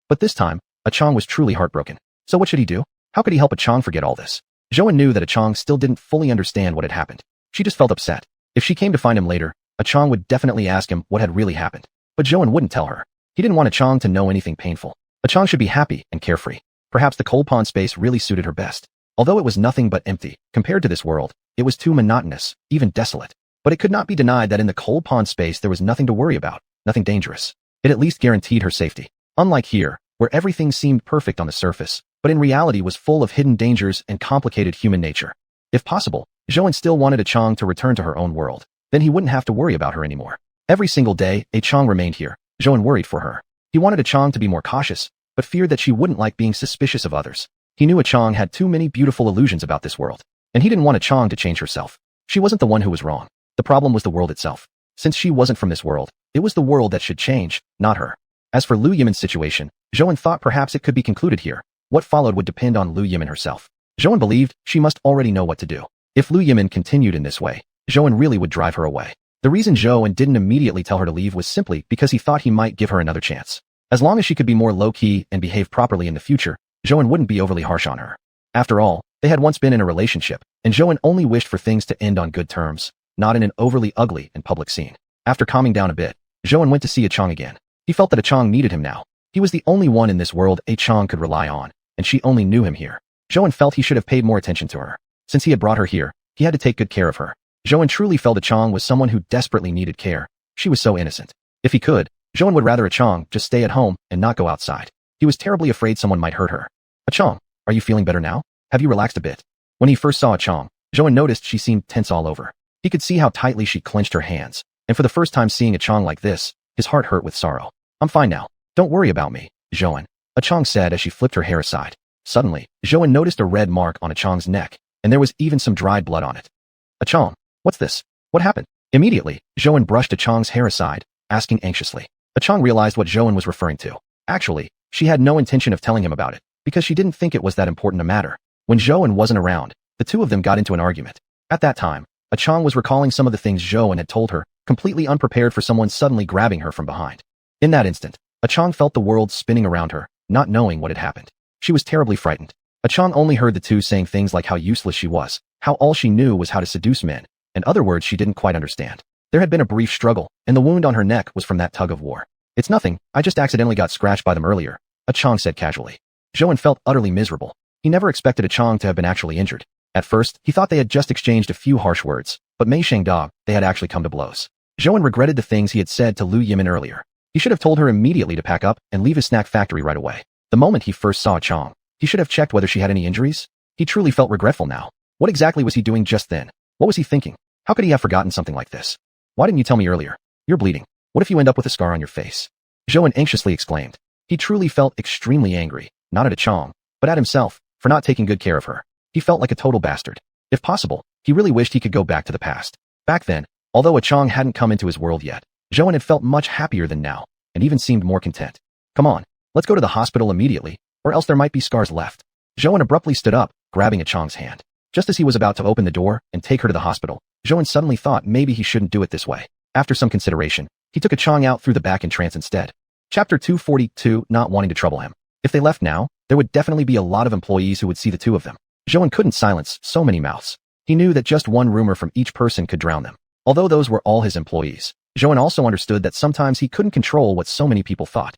But this time, Chang was truly heartbroken. So what should he do? How could he help Chang forget all this? Zhou knew that Chang still didn't fully understand what had happened. She just felt upset. If she came to find him later, Chang would definitely ask him what had really happened. But Zhou wouldn't tell her. He didn't want Chang to know anything painful. Chang should be happy and carefree. Perhaps the cold pond space really suited her best. Although it was nothing but empty, compared to this world, it was too monotonous, even desolate. But it could not be denied that in the cold pond space there was nothing to worry about, nothing dangerous. It at least guaranteed her safety. Unlike here, where everything seemed perfect on the surface, but in reality was full of hidden dangers and complicated human nature. If possible, Zhou still wanted Chang to return to her own world. Then he wouldn't have to worry about her anymore. Every single day, Chang remained here. Zhou worried for her. He wanted Chang to be more cautious, but feared that she wouldn't like being suspicious of others. He knew Chang had too many beautiful illusions about this world, and he didn't want Chang to change herself. She wasn't the one who was wrong. The problem was the world itself. Since she wasn't from this world, it was the world that should change, not her. As for Lu Yimin's situation, Zhou thought perhaps it could be concluded here. What followed would depend on Lu Yimin herself. Zhou believed she must already know what to do. If Lu Yimin continued in this way, Zhou really would drive her away. The reason Zhou didn't immediately tell her to leave was simply because he thought he might give her another chance. As long as she could be more low-key and behave properly in the future, Zhou wouldn't be overly harsh on her. After all, they had once been in a relationship, and Zhou only wished for things to end on good terms, not in an overly ugly and public scene. After calming down a bit, Zhou went to see Chang again. He felt that Chang needed him now. He was the only one in this world Chang could rely on, and she only knew him here. Zhou felt he should have paid more attention to her. Since he had brought her here, he had to take good care of her. Zhou truly felt Chang was someone who desperately needed care. She was so innocent. If he could, Zhou would rather Chang just stay at home and not go outside. He was terribly afraid someone might hurt her. Chang, are you feeling better now? Have you relaxed a bit? When he first saw Chang, Zhou noticed she seemed tense all over. He could see how tightly she clenched her hands, and for the first time seeing Chang like this, his heart hurt with sorrow. I'm fine now. Don't worry about me, Zhou. Chang said as she flipped her hair aside. Suddenly, Zhou noticed a red mark on Chang's neck, and there was even some dried blood on it. Chang, what's this? What happened? Immediately, Zhou brushed Chang's hair aside, asking anxiously. Chang realized what Zhou was referring to. Actually, she had no intention of telling him about it, because she didn't think it was that important a matter. When Zhou wasn't around, the two of them got into an argument. At that time, Chang was recalling some of the things Zhou had told her, completely unprepared for someone suddenly grabbing her from behind. In that instant, Chang felt the world spinning around her, not knowing what had happened. She was terribly frightened. Chang only heard the two saying things like how useless she was, how all she knew was how to seduce men, and other words she didn't quite understand. There had been a brief struggle, and the wound on her neck was from that tug of war. It's nothing, I just accidentally got scratched by them earlier, Chang said casually. Zhou felt utterly miserable. He never expected Chang to have been actually injured. At first, he thought they had just exchanged a few harsh words, but Mei Shangda, they had actually come to blows. Zhou regretted the things he had said to Lu Yimin earlier. He should have told her immediately to pack up and leave his snack factory right away. The moment he first saw Chang, he should have checked whether she had any injuries. He truly felt regretful now. What exactly was he doing just then? What was he thinking? How could he have forgotten something like this? Why didn't you tell me earlier? You're bleeding. What if you end up with a scar on your face? Zhou anxiously exclaimed. He truly felt extremely angry, not at Chang, but at himself, for not taking good care of her. He felt like a total bastard. If possible, he really wished he could go back to the past. Back then, although Chang hadn't come into his world yet, Zhou had felt much happier than now, and even seemed more content. Come on, let's go to the hospital immediately, or else there might be scars left. Zhou abruptly stood up, grabbing Chang's hand. Just as he was about to open the door and take her to the hospital, Zhou suddenly thought maybe he shouldn't do it this way. After some consideration, he took Chang out through the back entrance instead. Chapter 242, not wanting to trouble him. If they left now, there would definitely be a lot of employees who would see the two of them. Zhou couldn't silence so many mouths. He knew that just one rumor from each person could drown them. Although those were all his employees, Zhou also understood that sometimes he couldn't control what so many people thought.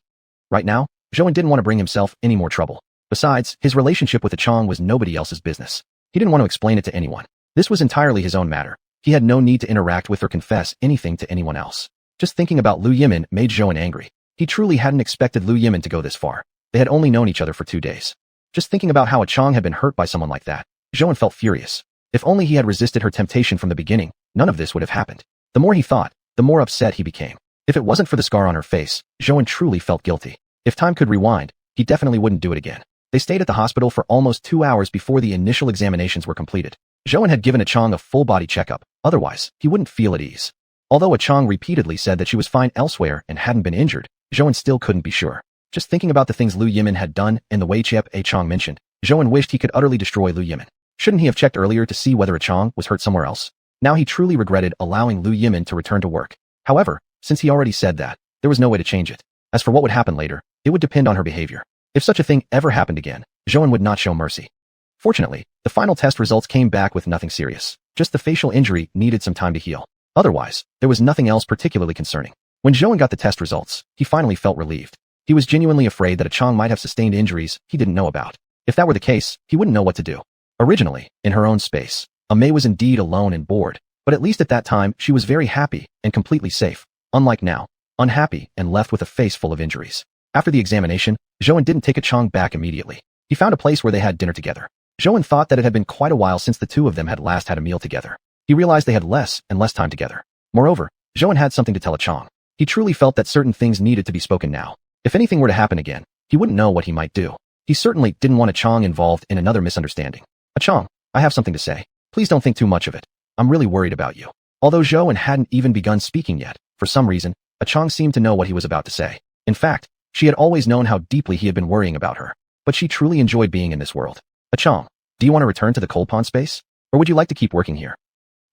Right now, Zhou didn't want to bring himself any more trouble. Besides, his relationship with Chang was nobody else's business. He didn't want to explain it to anyone. This was entirely his own matter. He had no need to interact with or confess anything to anyone else. Just thinking about Lu Yimin made Zhou angry. He truly hadn't expected Lu Yimin to go this far. They had only known each other for 2 days. Just thinking about how Chang had been hurt by someone like that, Zhou felt furious. If only he had resisted her temptation from the beginning, none of this would have happened. The more he thought, the more upset he became. If it wasn't for the scar on her face, Zhou truly felt guilty. If time could rewind, he definitely wouldn't do it again. They stayed at the hospital for almost 2 hours before the initial examinations were completed. Zhou had given Chang a full-body checkup, otherwise, he wouldn't feel at ease. Although Chang repeatedly said that she was fine elsewhere and hadn't been injured, Zhouan still couldn't be sure. Just thinking about the things Lu Yimin had done and the way Chang mentioned, Zhouan wished he could utterly destroy Lu Yimin. Shouldn't he have checked earlier to see whether Chang was hurt somewhere else? Now he truly regretted allowing Lu Yimin to return to work. However, since he already said that, there was no way to change it. As for what would happen later, it would depend on her behavior. If such a thing ever happened again, Zhouan would not show mercy. Fortunately, the final test results came back with nothing serious. Just the facial injury needed some time to heal. Otherwise, there was nothing else particularly concerning. When Zhouan got the test results, he finally felt relieved. He was genuinely afraid that Chang might have sustained injuries he didn't know about. If that were the case, he wouldn't know what to do. Originally, in her own space, Mei was indeed alone and bored, but at least at that time she was very happy and completely safe. Unlike now, unhappy and left with a face full of injuries. After the examination, Zhouan didn't take Chang back immediately. He found a place where they had dinner together. Zhouan thought that it had been quite a while since the two of them had last had a meal together. He realized they had less and less time together. Moreover, Zhouan had something to tell Chang. He truly felt that certain things needed to be spoken now. If anything were to happen again, he wouldn't know what he might do. He certainly didn't want Chang involved in another misunderstanding. Chang, I have something to say. Please don't think too much of it. I'm really worried about you. Although Zhouan hadn't even begun speaking yet, for some reason, Chang seemed to know what he was about to say. In fact, she had always known how deeply he had been worrying about her. But she truly enjoyed being in this world. Chang, do you want to return to the cold pond space? Or would you like to keep working here?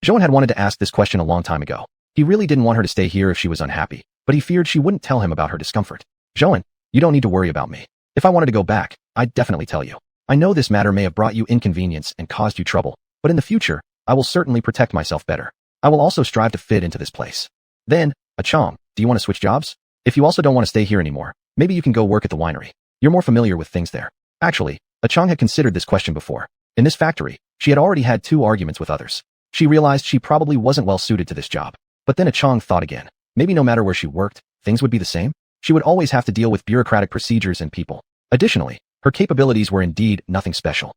Zhouan had wanted to ask this question a long time ago. He really didn't want her to stay here if she was unhappy, but he feared she wouldn't tell him about her discomfort. Zhouan, you don't need to worry about me. If I wanted to go back, I'd definitely tell you. I know this matter may have brought you inconvenience and caused you trouble, but in the future, I will certainly protect myself better. I will also strive to fit into this place. Then, Chang, do you want to switch jobs? If you also don't want to stay here anymore, maybe you can go work at the winery. You're more familiar with things there. Actually, Chang had considered this question before. In this factory, she had already had 2 arguments with others. She realized she probably wasn't well suited to this job. But then Chang thought again. Maybe no matter where she worked, things would be the same. She would always have to deal with bureaucratic procedures and people. Additionally, her capabilities were indeed nothing special.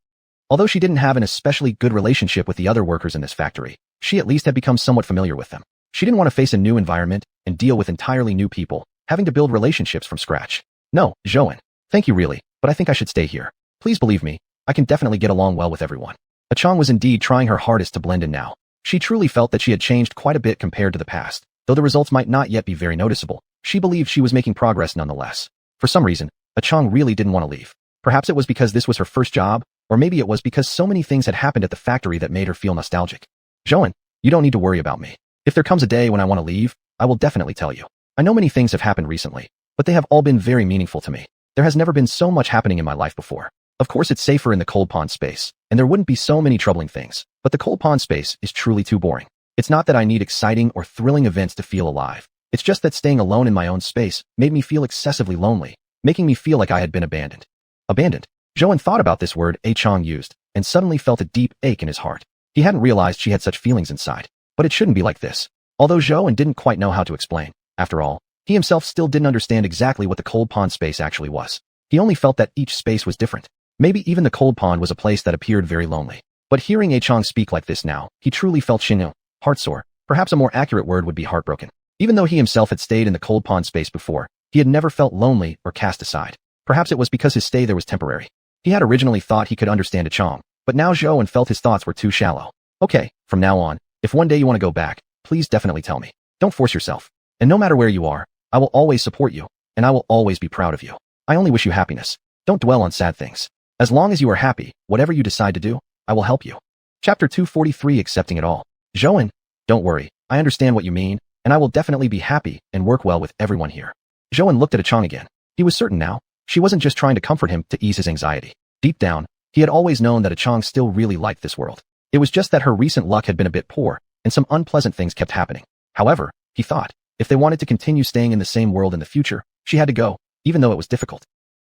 Although she didn't have an especially good relationship with the other workers in this factory, she at least had become somewhat familiar with them. She didn't want to face a new environment and deal with entirely new people, having to build relationships from scratch. No, Zhouan. Thank you really, but I think I should stay here. Please believe me, I can definitely get along well with everyone. Chang was indeed trying her hardest to blend in now. She truly felt that she had changed quite a bit compared to the past. Though the results might not yet be very noticeable, she believed she was making progress nonetheless. For some reason, Chang really didn't want to leave. Perhaps it was because this was her first job, or maybe it was because so many things had happened at the factory that made her feel nostalgic. Zhouan, you don't need to worry about me. If there comes a day when I want to leave, I will definitely tell you. I know many things have happened recently, but they have all been very meaningful to me. There has never been so much happening in my life before. Of course it's safer in the cold pond space, and there wouldn't be so many troubling things, but the cold pond space is truly too boring. It's not that I need exciting or thrilling events to feel alive. It's just that staying alone in my own space made me feel excessively lonely, making me feel like I had been abandoned. Abandoned? Zhouan thought about this word Chang used, and suddenly felt a deep ache in his heart. He hadn't realized she had such feelings inside. But it shouldn't be like this. Although Zhouan didn't quite know how to explain. After all, he himself still didn't understand exactly what the cold pond space actually was. He only felt that each space was different. Maybe even the cold pond was a place that appeared very lonely. But hearing Chang speak like this now, he truly felt heartsore. Perhaps a more accurate word would be heartbroken. Even though he himself had stayed in the cold pond space before, he had never felt lonely or cast aside. Perhaps it was because his stay there was temporary. He had originally thought he could understand Chang, but now Zhouan felt his thoughts were too shallow. Okay, from now on, if one day you want to go back, please definitely tell me. Don't force yourself. And no matter where you are, I will always support you, and I will always be proud of you. I only wish you happiness. Don't dwell on sad things. As long as you are happy, whatever you decide to do, I will help you. Chapter 243 Accepting It All. Zhouan, don't worry, I understand what you mean, and I will definitely be happy and work well with everyone here. Zhouan looked at Chang again. He was certain now. She wasn't just trying to comfort him to ease his anxiety. Deep down, he had always known that Chang still really liked this world. It was just that her recent luck had been a bit poor, and some unpleasant things kept happening. However, he thought, if they wanted to continue staying in the same world in the future, she had to go, even though it was difficult.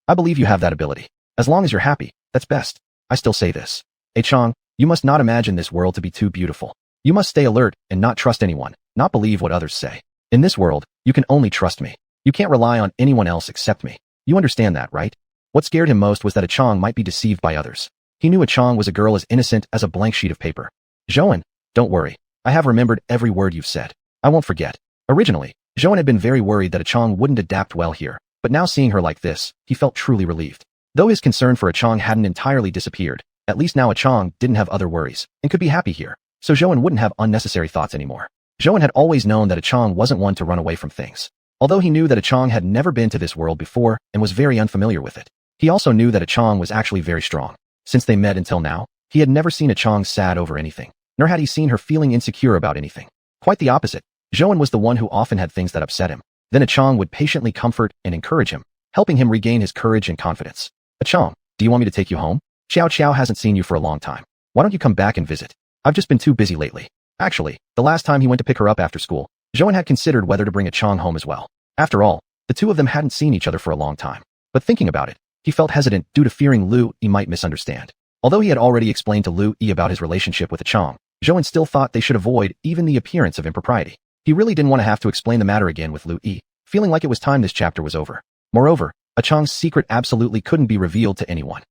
I believe you have that ability. As long as you're happy, that's best. I still say this. Chang, you must not imagine this world to be too beautiful. You must stay alert and not trust anyone, not believe what others say. In this world, you can only trust me. You can't rely on anyone else except me. You understand that, right? What scared him most was that Chang might be deceived by others. He knew Chang was a girl as innocent as a blank sheet of paper. Zhouan, don't worry. I have remembered every word you've said. I won't forget. Originally, Zhouan had been very worried that Chang wouldn't adapt well here, but now seeing her like this, he felt truly relieved. Though his concern for Chang hadn't entirely disappeared, at least now Chang didn't have other worries and could be happy here, so Zhouan wouldn't have unnecessary thoughts anymore. Zhou had always known that Chang wasn't one to run away from things. Although he knew that Chang had never been to this world before and was very unfamiliar with it, he also knew that Chang was actually very strong. Since they met until now, he had never seen Chang sad over anything, nor had he seen her feeling insecure about anything. Quite the opposite. Zhou was the one who often had things that upset him. Then Chang would patiently comfort and encourage him, helping him regain his courage and confidence. Chang, do you want me to take you home? Xiao hasn't seen you for a long time. Why don't you come back and visit? I've just been too busy lately. Actually, the last time he went to pick her up after school, Zhou had considered whether to bring Chang home as well. After all, the two of them hadn't seen each other for a long time. But thinking about it, he felt hesitant due to fearing Lu Yi might misunderstand. Although he had already explained to Lu Yi about his relationship with Chang, Zhou still thought they should avoid even the appearance of impropriety. He really didn't want to have to explain the matter again with Lu Yi, feeling like it was time this chapter was over. Moreover, Chang's secret absolutely couldn't be revealed to anyone.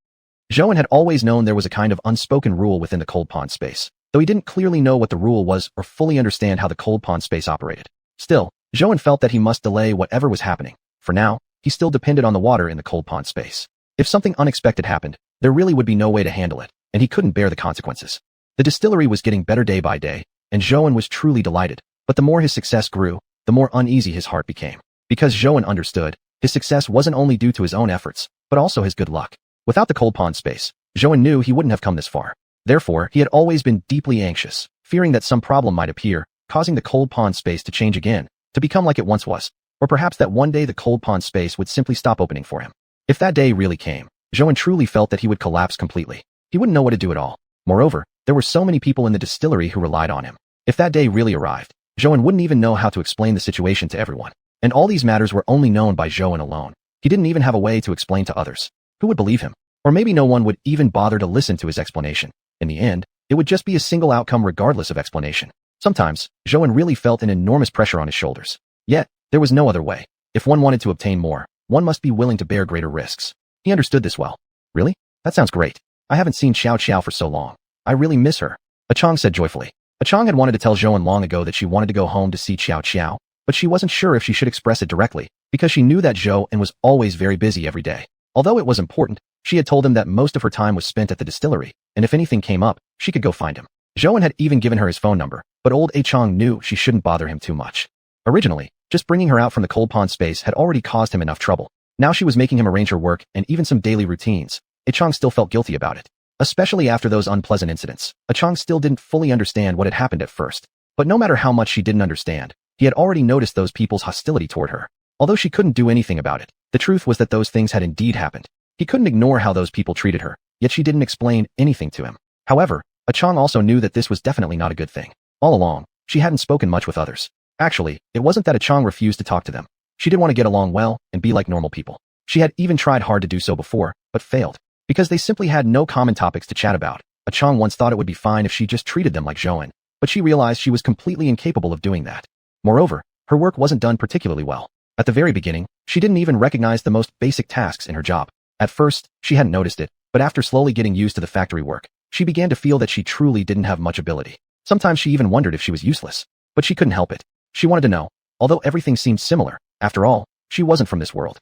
Zhou had always known there was a kind of unspoken rule within the cold pond space, though he didn't clearly know what the rule was or fully understand how the cold pond space operated. Still, Zhou felt that he must delay whatever was happening. For now, he still depended on the water in the cold pond space. If something unexpected happened, there really would be no way to handle it, and he couldn't bear the consequences. The distillery was getting better day by day, and Zhou was truly delighted, but the more his success grew, the more uneasy his heart became. Because Zhou understood, his success wasn't only due to his own efforts, but also his good luck. Without the cold pond space, Zhou knew he wouldn't have come this far. Therefore, he had always been deeply anxious, fearing that some problem might appear, causing the cold pond space to change again, to become like it once was, or perhaps that one day the cold pond space would simply stop opening for him. If that day really came, Zhou truly felt that he would collapse completely. He wouldn't know what to do at all. Moreover, there were so many people in the distillery who relied on him. If that day really arrived, Zhou wouldn't even know how to explain the situation to everyone. And all these matters were only known by Zhou alone. He didn't even have a way to explain to others. Who would believe him? Or maybe no one would even bother to listen to his explanation. In the end, it would just be a single outcome regardless of explanation. Sometimes, Zhou really felt an enormous pressure on his shoulders. Yet, there was no other way. If one wanted to obtain more, one must be willing to bear greater risks. He understood this well. Really? That sounds great. I haven't seen Xiao for so long. I really miss her. Chang said joyfully. Chang had wanted to tell Zhou long ago that she wanted to go home to see Xiao, but she wasn't sure if she should express it directly, because she knew that Zhou was always very busy every day. Although it was important, she had told him that most of her time was spent at the distillery, and if anything came up, she could go find him. Zhou had even given her his phone number, but old Chang knew she shouldn't bother him too much. Originally, just bringing her out from the cold pond space had already caused him enough trouble. Now she was making him arrange her work and even some daily routines. Chang still felt guilty about it. Especially after those unpleasant incidents, Chang still didn't fully understand what had happened at first. But no matter how much she didn't understand, he had already noticed those people's hostility toward her. Although she couldn't do anything about it, the truth was that those things had indeed happened. He couldn't ignore how those people treated her, yet she didn't explain anything to him. However, Chang also knew that this was definitely not a good thing. All along, she hadn't spoken much with others. Actually, it wasn't that Chang refused to talk to them. She didn't want to get along well and be like normal people. She had even tried hard to do so before, but failed. Because they simply had no common topics to chat about. Chang once thought it would be fine if she just treated them like Zhou, but she realized she was completely incapable of doing that. Moreover, her work wasn't done particularly well. At the very beginning, she didn't even recognize the most basic tasks in her job. At first, she hadn't noticed it, but after slowly getting used to the factory work, she began to feel that she truly didn't have much ability. Sometimes she even wondered if she was useless. But she couldn't help it. She wanted to know. Although everything seemed similar, after all, she wasn't from this world.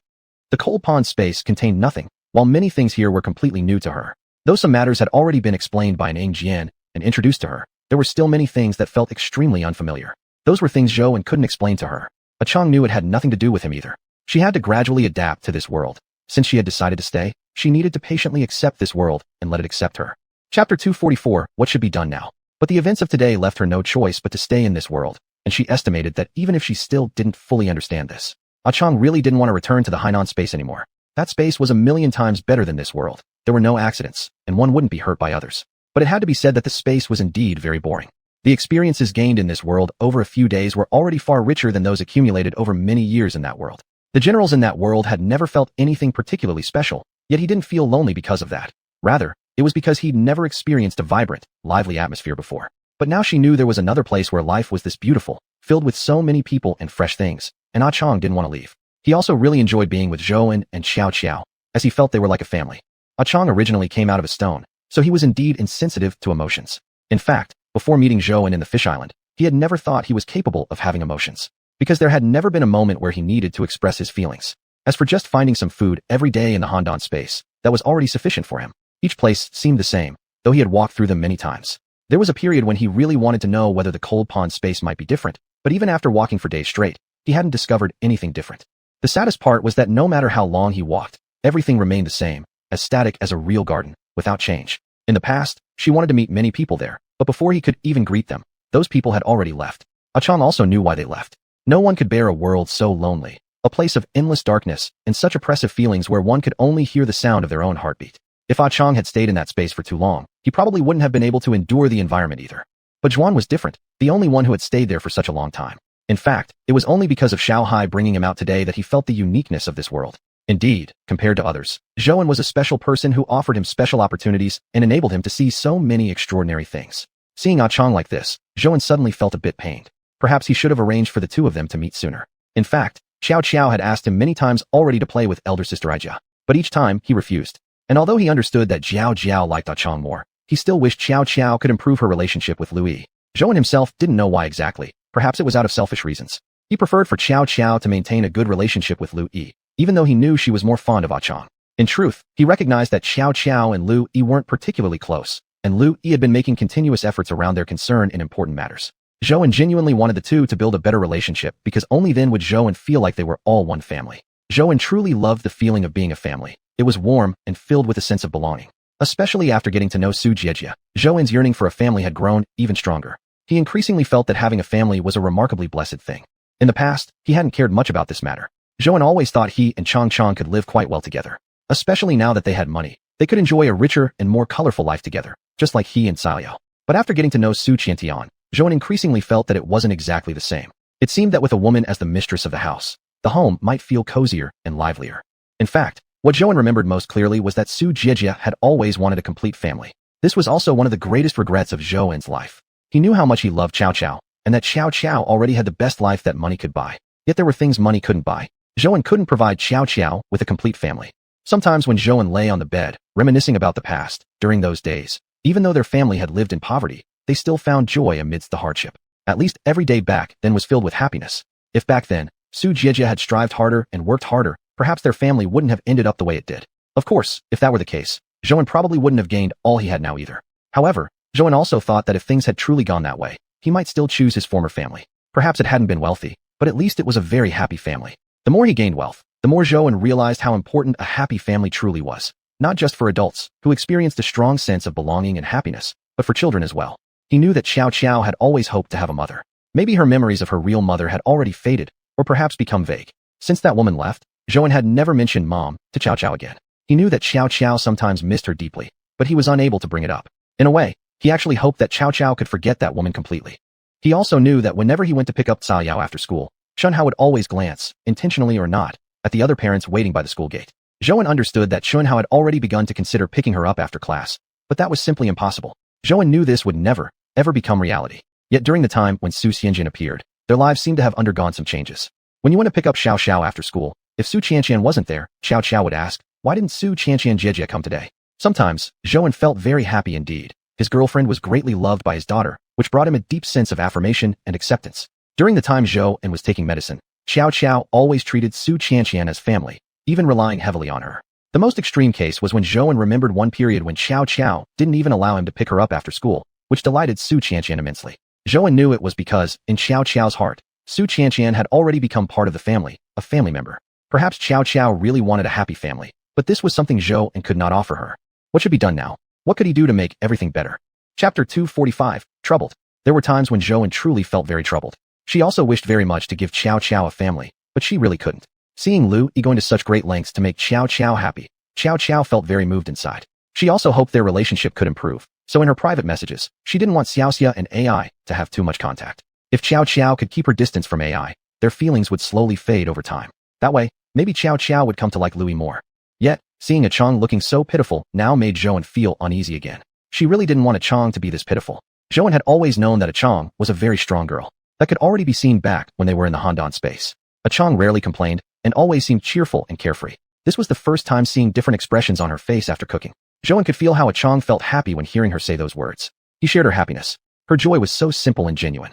The cold pond space contained nothing, while many things here were completely new to her. Though some matters had already been explained by an xiuxian and introduced to her, there were still many things that felt extremely unfamiliar. Those were things Zhou couldn't explain to her. Chang knew it had nothing to do with him either. She had to gradually adapt to this world. Since she had decided to stay, she needed to patiently accept this world and let it accept her. Chapter 244, What should be done now? But the events of today left her no choice but to stay in this world, and she estimated that even if she still didn't fully understand this, Chang really didn't want to return to the Hainan space anymore. That space was a million times better than this world. There were no accidents, and one wouldn't be hurt by others. But it had to be said that the space was indeed very boring. The experiences gained in this world over a few days were already far richer than those accumulated over many years in that world. The generals in that world had never felt anything particularly special, yet he didn't feel lonely because of that. Rather, it was because he'd never experienced a vibrant, lively atmosphere before. But now she knew there was another place where life was this beautiful, filled with so many people and fresh things, and Chang didn't want to leave. He also really enjoyed being with Zhou and Xiao, as he felt they were like a family. Chang originally came out of a stone, so he was indeed insensitive to emotions. In fact, before meeting Zhou in the Fish Island, he had never thought he was capable of having emotions, because there had never been a moment where he needed to express his feelings. As for just finding some food every day in the Handan space, that was already sufficient for him. Each place seemed the same, though he had walked through them many times. There was a period when he really wanted to know whether the cold pond space might be different, but even after walking for days straight, he hadn't discovered anything different. The saddest part was that no matter how long he walked, everything remained the same, as static as a real garden, without change. In the past, she wanted to meet many people there, but before he could even greet them, those people had already left. Ah-chong also knew why they left. No one could bear a world so lonely, a place of endless darkness and such oppressive feelings where one could only hear the sound of their own heartbeat. If Ah-chong had stayed in that space for too long, he probably wouldn't have been able to endure the environment either. But Zhuan was different, the only one who had stayed there for such a long time. In fact, it was only because of Xiao Hai bringing him out today that he felt the uniqueness of this world. Indeed, compared to others, Zhuan was a special person who offered him special opportunities and enabled him to see so many extraordinary things. Seeing Ah-chong like this, Zhuan suddenly felt a bit pained. Perhaps he should have arranged for the two of them to meet sooner. In fact, Xiao had asked him many times already to play with elder sister Aijia, but each time he refused. And although he understood that Jiao liked Ah-chong more, he still wished Xiao could improve her relationship with Lu Yi. Zhuan himself didn't know why exactly. Perhaps it was out of selfish reasons. He preferred for Xiao to maintain a good relationship with Lu Yi, even though he knew she was more fond of Ah-chong. In truth, he recognized that Xiao and Lu Yi weren't particularly close, and Lu Yi had been making continuous efforts around their concern in important matters. Zhuan genuinely wanted the two to build a better relationship because only then would Zhuan feel like they were all one family. Zhuan truly loved the feeling of being a family. It was warm and filled with a sense of belonging. Especially after getting to know Su Jiejia, Zhuan's yearning for a family had grown even stronger. He increasingly felt that having a family was a remarkably blessed thing. In the past, he hadn't cared much about this matter. Zhuan always thought he and Changchong could live quite well together. Especially now that they had money, they could enjoy a richer and more colorful life together, just like he and Xiao. But after getting to know Su Qiantian, Zhuan increasingly felt that it wasn't exactly the same. It seemed that with a woman as the mistress of the house, the home might feel cozier and livelier. In fact, what Zhuan remembered most clearly was that Su Jiejia had always wanted a complete family. This was also one of the greatest regrets of Zhuan's life. He knew how much he loved Xiao, and that Xiao already had the best life that money could buy. Yet there were things money couldn't buy. Zhuan couldn't provide Xiao with a complete family. Sometimes when Zhuan lay on the bed, reminiscing about the past, during those days, even though their family had lived in poverty, they still found joy amidst the hardship. At least every day back then was filled with happiness. If back then, Su Jiejia had strived harder and worked harder, perhaps their family wouldn't have ended up the way it did. Of course, if that were the case, Zhuan probably wouldn't have gained all he had now either. However, Zhuan also thought that if things had truly gone that way, he might still choose his former family. Perhaps it hadn't been wealthy, but at least it was a very happy family. The more he gained wealth, the more Zhuan realized how important a happy family truly was, not just for adults, who experienced a strong sense of belonging and happiness, but for children as well. He knew that Xiao had always hoped to have a mother. Maybe her memories of her real mother had already faded, or perhaps become vague. Since that woman left, Zhuan had never mentioned mom to Xiao again. He knew that Xiao sometimes missed her deeply, but he was unable to bring it up. In a way, he actually hoped that Xiao could forget that woman completely. He also knew that whenever he went to pick up Xiao after school, Chunhao would always glance, intentionally or not, at the other parents waiting by the school gate. Zhuan understood that Chunhao had already begun to consider picking her up after class, but that was simply impossible. Zhuan knew this would never, ever become reality. Yet during the time when Su Xianjian appeared, their lives seemed to have undergone some changes. When you went to pick up Xiao after school, if Su Qianqian wasn't there, Xiao would ask, why didn't Su Qianqian Jiejia come today? Sometimes, Zhuan felt very happy indeed. His girlfriend was greatly loved by his daughter, which brought him a deep sense of affirmation and acceptance. During the time Zhuan was taking medicine, Xiao always treated Su Qianqian as family, even relying heavily on her. The most extreme case was when Zhuan remembered one period when Xiao didn't even allow him to pick her up after school, which delighted Su Qianqian immensely. Zhuan knew it was because, in Xiao's heart, Su Qianqian had already become part of the family, a family member. Perhaps Xiao really wanted a happy family, but this was something Zhuan could not offer her. What should be done now? What could he do to make everything better? Chapter 245, Troubled. There were times when Zhuan truly felt very troubled. She also wished very much to give Xiao a family, but she really couldn't. Seeing Lu Yi going to such great lengths to make Xiao happy, Xiao felt very moved inside. She also hoped their relationship could improve, so in her private messages, she didn't want Xiuxian and AI to have too much contact. If Xiao could keep her distance from AI, their feelings would slowly fade over time. That way, maybe Xiao would come to like Lu Yi more. Yet, seeing Ah-chong looking so pitiful now made Zhuan feel uneasy again. She really didn't want Ah-chong to be this pitiful. Zhuan had always known that Ah-chong was a very strong girl. That could already be seen back when they were in the Handan space. Ah-chong rarely complained, and always seemed cheerful and carefree. This was the first time seeing different expressions on her face after cooking. Zhuan could feel how Ah-chong felt happy when hearing her say those words. He shared her happiness. Her joy was so simple and genuine.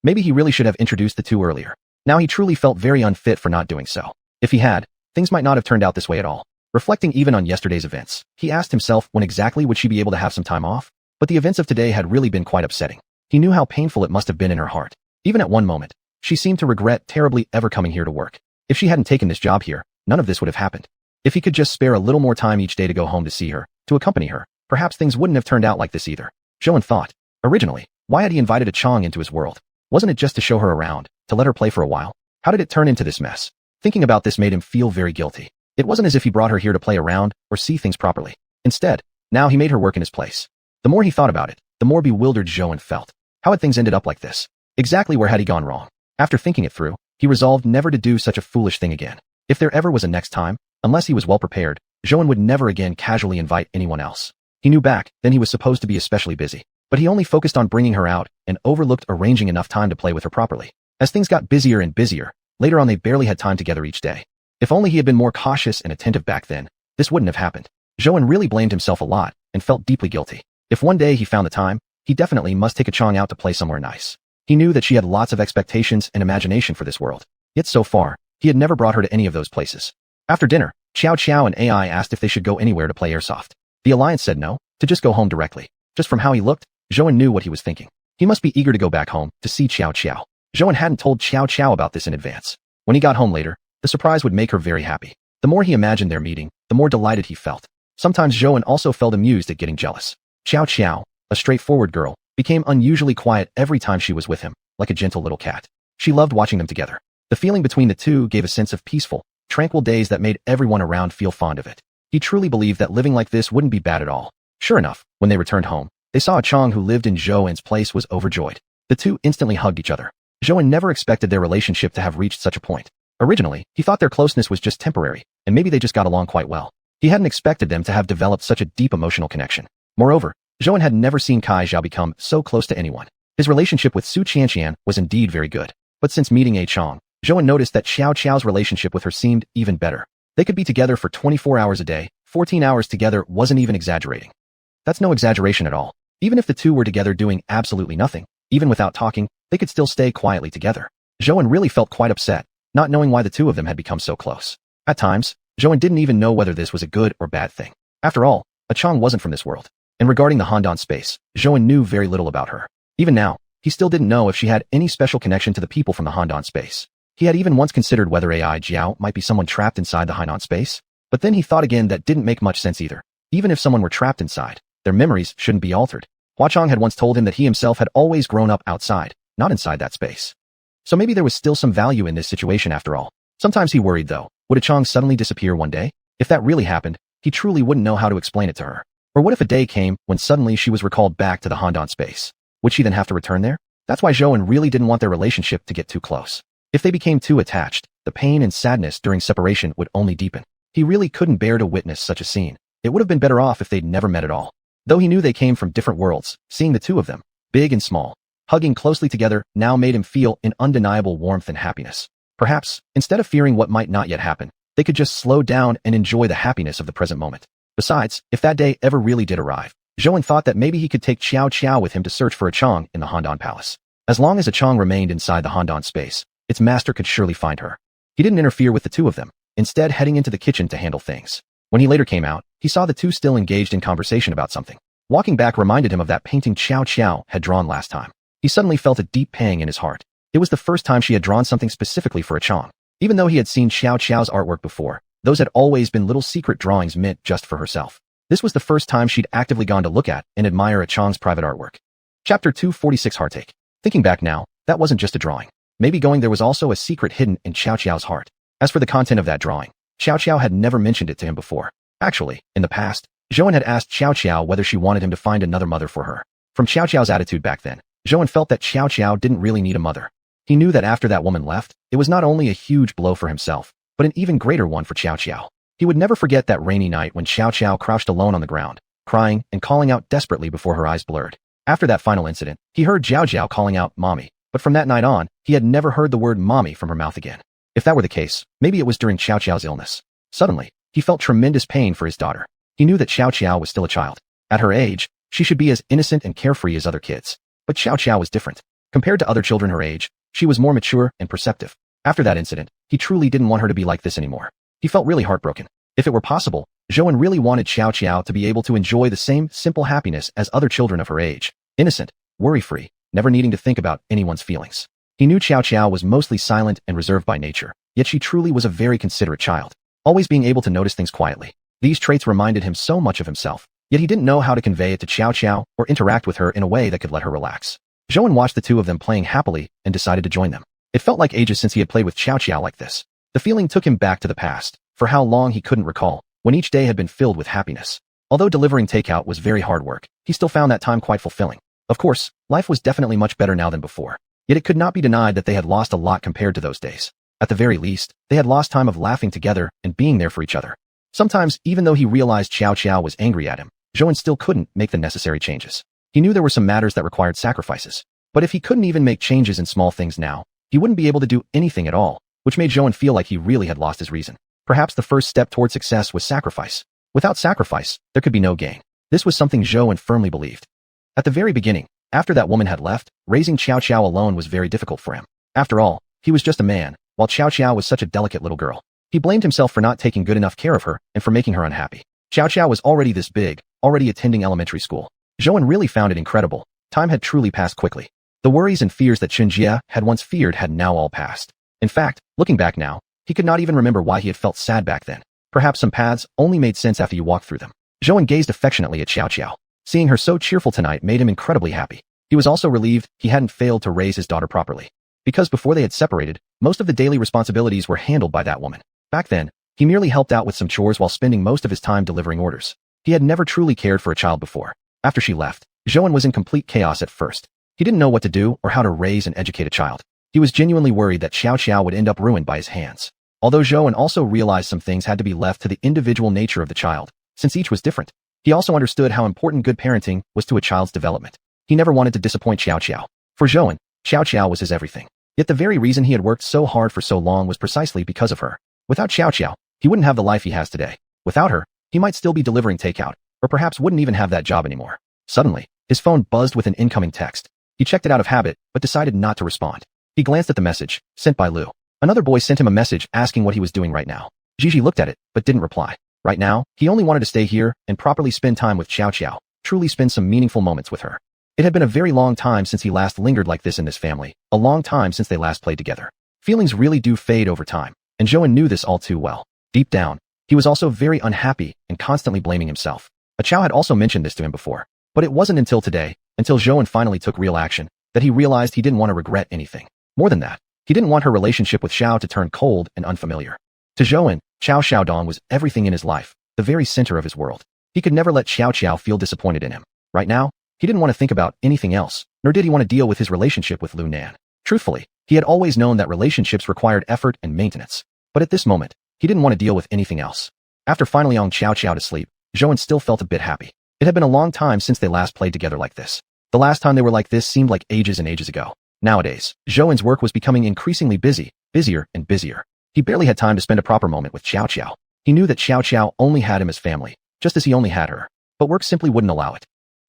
Maybe he really should have introduced the two earlier. Now he truly felt very unfit for not doing so. If he had, things might not have turned out this way at all. Reflecting even on yesterday's events, he asked himself when exactly would she be able to have some time off? But the events of today had really been quite upsetting. He knew how painful it must have been in her heart. Even at one moment, she seemed to regret terribly ever coming here to work. If she hadn't taken this job here, none of this would have happened. If he could just spare a little more time each day to go home to see her, to accompany her, perhaps things wouldn't have turned out like this either. Zhou thought. Originally, why had he invited a Chong into his world? Wasn't it just to show her around, to let her play for a while? How did it turn into this mess? Thinking about this made him feel very guilty. It wasn't as if he brought her here to play around or see things properly. Instead, now he made her work in his place. The more he thought about it, the more bewildered Zhou felt. How had things ended up like this? Exactly where had he gone wrong? After thinking it through, he resolved never to do such a foolish thing again. If there ever was a next time, unless he was well prepared, Zhou would never again casually invite anyone else. He knew back then he was supposed to be especially busy, but he only focused on bringing her out and overlooked arranging enough time to play with her properly. As things got busier and busier, later on they barely had time together each day. If only he had been more cautious and attentive back then, this wouldn't have happened. Zhou really blamed himself a lot and felt deeply guilty. If one day he found the time, he definitely must take a Chong out to play somewhere nice. He knew that she had lots of expectations and imagination for this world. Yet so far, he had never brought her to any of those places. After dinner, Xiao and AI asked if they should go anywhere to play airsoft. The Alliance said no, to just go home directly. Just from how he looked, Zhou knew what he was thinking. He must be eager to go back home to see Xiao. Zhou hadn't told Xiao about this in advance. When he got home later, the surprise would make her very happy. The more he imagined their meeting, the more delighted he felt. Sometimes Zhou also felt amused at getting jealous. Xiao, a straightforward girl, became unusually quiet every time she was with him, like a gentle little cat. She loved watching them together. The feeling between the two gave a sense of peaceful, tranquil days that made everyone around feel fond of it. He truly believed that living like this wouldn't be bad at all. Sure enough, when they returned home, they saw a Chong who lived in Zhou's place was overjoyed. The two instantly hugged each other. Zhou never expected their relationship to have reached such a point. Originally, he thought their closeness was just temporary, and maybe they just got along quite well. He hadn't expected them to have developed such a deep emotional connection. Moreover, Zhou had never seen Kai Xiao become so close to anyone. His relationship with xiuxian was indeed very good. But since meeting A Chong, Zhou noticed that Xiao's relationship with her seemed even better. They could be together for 24 hours a day, 14 hours together wasn't even exaggerating. That's no exaggeration at all. Even if the two were together doing absolutely nothing, even without talking, they could still stay quietly together. Zhou really felt quite upset, not knowing why the two of them had become so close. At times, Zhou didn't even know whether this was a good or bad thing. After all, A Chong wasn't from this world. And regarding the Handan space, Zhou knew very little about her. Even now, he still didn't know if she had any special connection to the people from the Handan space. He had even once considered whether AI Jiao might be someone trapped inside the Hainan space. But then he thought again that didn't make much sense either. Even if someone were trapped inside, their memories shouldn't be altered. Hua Chong had once told him that he himself had always grown up outside, not inside that space. So maybe there was still some value in this situation after all. Sometimes he worried though, would A Chong suddenly disappear one day? If that really happened, he truly wouldn't know how to explain it to her. Or what if a day came when suddenly she was recalled back to the Handan space? Would she then have to return there? That's why Zhou really didn't want their relationship to get too close. If they became too attached, the pain and sadness during separation would only deepen. He really couldn't bear to witness such a scene. It would have been better off if they'd never met at all. Though he knew they came from different worlds, seeing the two of them, big and small, hugging closely together now made him feel an undeniable warmth and happiness. Perhaps, instead of fearing what might not yet happen, they could just slow down and enjoy the happiness of the present moment. Besides, if that day ever really did arrive, Zhou thought that maybe he could take Xiao with him to search for a Chong in the Handan Palace. As long as a Chong remained inside the Handan space, its master could surely find her. He didn't interfere with the two of them, instead heading into the kitchen to handle things. When he later came out, he saw the two still engaged in conversation about something. Walking back reminded him of that painting Xiao had drawn last time. He suddenly felt a deep pang in his heart. It was the first time she had drawn something specifically for a Chong. Even though he had seen Xiao's artwork before, those had always been little secret drawings meant just for herself. This was the first time she'd actively gone to look at and admire a Chong's private artwork. Chapter 246 Heartache. Thinking back now, that wasn't just a drawing. Maybe there was also a secret hidden in Xiao's heart. As for the content of that drawing, Xiao had never mentioned it to him before. Actually, in the past, Zhou had asked Xiao whether she wanted him to find another mother for her. From Xiao's attitude back then, Zhou felt that Xiao didn't really need a mother. He knew that after that woman left, it was not only a huge blow for himself, but an even greater one for Xiao. He would never forget that rainy night when Xiao crouched alone on the ground, crying and calling out desperately before her eyes blurred. After that final incident, he heard Xiao calling out mommy, but from that night on, he had never heard the word mommy from her mouth again. If that were the case, maybe it was during Xiao's illness. Suddenly, he felt tremendous pain for his daughter. He knew that Xiao was still a child. At her age, she should be as innocent and carefree as other kids. But Xiao was different. Compared to other children her age, she was more mature and perceptive. After that incident, he truly didn't want her to be like this anymore. He felt really heartbroken. If it were possible, Zhouan really wanted Xiao to be able to enjoy the same simple happiness as other children of her age. Innocent, worry-free, never needing to think about anyone's feelings. He knew Xiao was mostly silent and reserved by nature, yet she truly was a very considerate child, always being able to notice things quietly. These traits reminded him so much of himself, yet he didn't know how to convey it to Xiao or interact with her in a way that could let her relax. Zhouan watched the two of them playing happily and decided to join them. It felt like ages since he had played with Xiao like this. The feeling took him back to the past, for how long he couldn't recall, when each day had been filled with happiness. Although delivering takeout was very hard work, he still found that time quite fulfilling. Of course, life was definitely much better now than before. Yet it could not be denied that they had lost a lot compared to those days. At the very least, they had lost time of laughing together and being there for each other. Sometimes, even though he realized Xiao was angry at him, Zhouan still couldn't make the necessary changes. He knew there were some matters that required sacrifices. But if he couldn't even make changes in small things now, he wouldn't be able to do anything at all, which made Zhouan feel like he really had lost his reason. Perhaps the first step toward success was sacrifice. Without sacrifice, there could be no gain. This was something Zhouan firmly believed. At the very beginning, after that woman had left, raising Xiao alone was very difficult for him. After all, he was just a man, while Xiao was such a delicate little girl. He blamed himself for not taking good enough care of her and for making her unhappy. Xiao was already this big, already attending elementary school. Zhouan really found it incredible. Time had truly passed quickly. The worries and fears that Xunjie had once feared had now all passed. In fact, looking back now, he could not even remember why he had felt sad back then. Perhaps some paths only made sense after you walked through them. Zhouan gazed affectionately at Xiao. Seeing her so cheerful tonight made him incredibly happy. He was also relieved he hadn't failed to raise his daughter properly. Because before they had separated, most of the daily responsibilities were handled by that woman. Back then, he merely helped out with some chores while spending most of his time delivering orders. He had never truly cared for a child before. After she left, Zhouan was in complete chaos at first. He didn't know what to do or how to raise and educate a child. He was genuinely worried that Xiao would end up ruined by his hands. Although Zhouan also realized some things had to be left to the individual nature of the child, since each was different. He also understood how important good parenting was to a child's development. He never wanted to disappoint Xiao. For Zhouan, Xiao was his everything. Yet the very reason he had worked so hard for so long was precisely because of her. Without Xiao, he wouldn't have the life he has today. Without her, he might still be delivering takeout, or perhaps wouldn't even have that job anymore. Suddenly, his phone buzzed with an incoming text. He checked it out of habit, but decided not to respond. He glanced at the message, sent by Lu. Another boy sent him a message asking what he was doing right now. Gigi looked at it, but didn't reply. Right now, he only wanted to stay here and properly spend time with Xiao, truly spend some meaningful moments with her. It had been a very long time since he last lingered like this in this family, a long time since they last played together. Feelings really do fade over time, and Zhouan knew this all too well. Deep down, he was also very unhappy and constantly blaming himself. Chao had also mentioned this to him before, but it wasn't until today, until Zhouan finally took real action, that he realized he didn't want to regret anything. More than that, he didn't want her relationship with Xiao to turn cold and unfamiliar. To Zhouan, Xiao Xiaodong was everything in his life, the very center of his world. He could never let Xiao feel disappointed in him. Right now, he didn't want to think about anything else, nor did he want to deal with his relationship with Lu Nan. Truthfully, he had always known that relationships required effort and maintenance. But at this moment, he didn't want to deal with anything else. After finally ong Xiao to sleep, Zhouan still felt a bit happy. It had been a long time since they last played together like this. The last time they were like this seemed like ages and ages ago. Nowadays, Zhouan's work was becoming increasingly busier and busier. He barely had time to spend a proper moment with Xiao. He knew that Xiao only had him as family, just as he only had her. But work simply wouldn't allow it.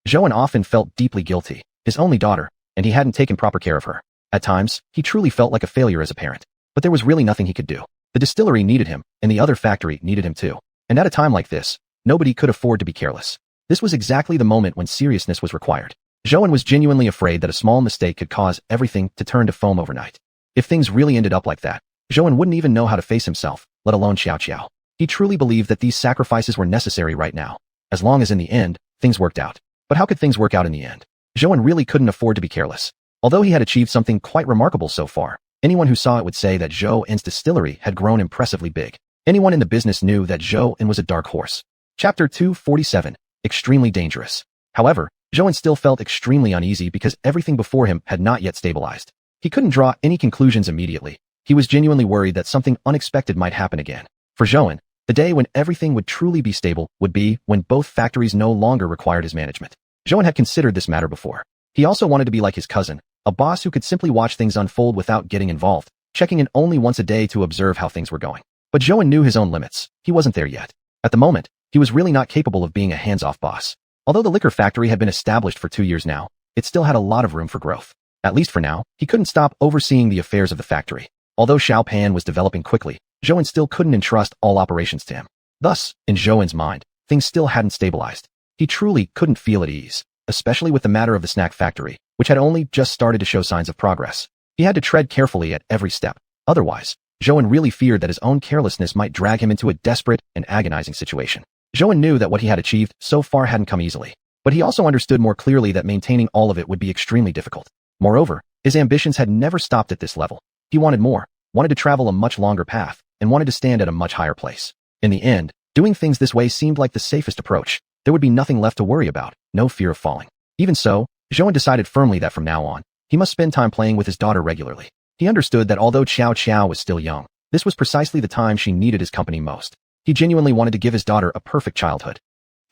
Zhouan often felt deeply guilty, his only daughter, and he hadn't taken proper care of her. At times, he truly felt like a failure as a parent. But there was really nothing he could do. The distillery needed him, and the other factory needed him too. And at a time like this, nobody could afford to be careless. This was exactly the moment when seriousness was required. Zhouan was genuinely afraid that a small mistake could cause everything to turn to foam overnight. If things really ended up like that, Zhouan wouldn't even know how to face himself, let alone Xiao. He truly believed that these sacrifices were necessary right now, as long as in the end, things worked out. But how could things work out in the end? Zhouan really couldn't afford to be careless. Although he had achieved something quite remarkable so far, anyone who saw it would say that Zhouan's distillery had grown impressively big. Anyone in the business knew that Zhouan was a dark horse. Chapter 247, Extremely Dangerous. However, Zhouan still felt extremely uneasy because everything before him had not yet stabilized. He couldn't draw any conclusions immediately. He was genuinely worried that something unexpected might happen again. For Zhouan, the day when everything would truly be stable would be when both factories no longer required his management. Zhouan had considered this matter before. He also wanted to be like his cousin, a boss who could simply watch things unfold without getting involved, checking in only once a day to observe how things were going. But Zhouan knew his own limits. He wasn't there yet. At the moment, he was really not capable of being a hands-off boss. Although the liquor factory had been established for 2 years now, it still had a lot of room for growth. At least for now, he couldn't stop overseeing the affairs of the factory. Although Xiao Pan was developing quickly, Zhouan still couldn't entrust all operations to him. Thus, in Zhouen's mind, things still hadn't stabilized. He truly couldn't feel at ease, especially with the matter of the snack factory, which had only just started to show signs of progress. He had to tread carefully at every step. Otherwise, Zhouen really feared that his own carelessness might drag him into a desperate and agonizing situation. Zhouen knew that what he had achieved so far hadn't come easily, but he also understood more clearly that maintaining all of it would be extremely difficult. Moreover, his ambitions had never stopped at this level. He wanted more, wanted to travel a much longer path, and wanted to stand at a much higher place. In the end, doing things this way seemed like the safest approach. There would be nothing left to worry about, no fear of falling. Even so, Zhouen decided firmly that from now on, he must spend time playing with his daughter regularly. He understood that although Xiao was still young, this was precisely the time she needed his company most. He genuinely wanted to give his daughter a perfect childhood.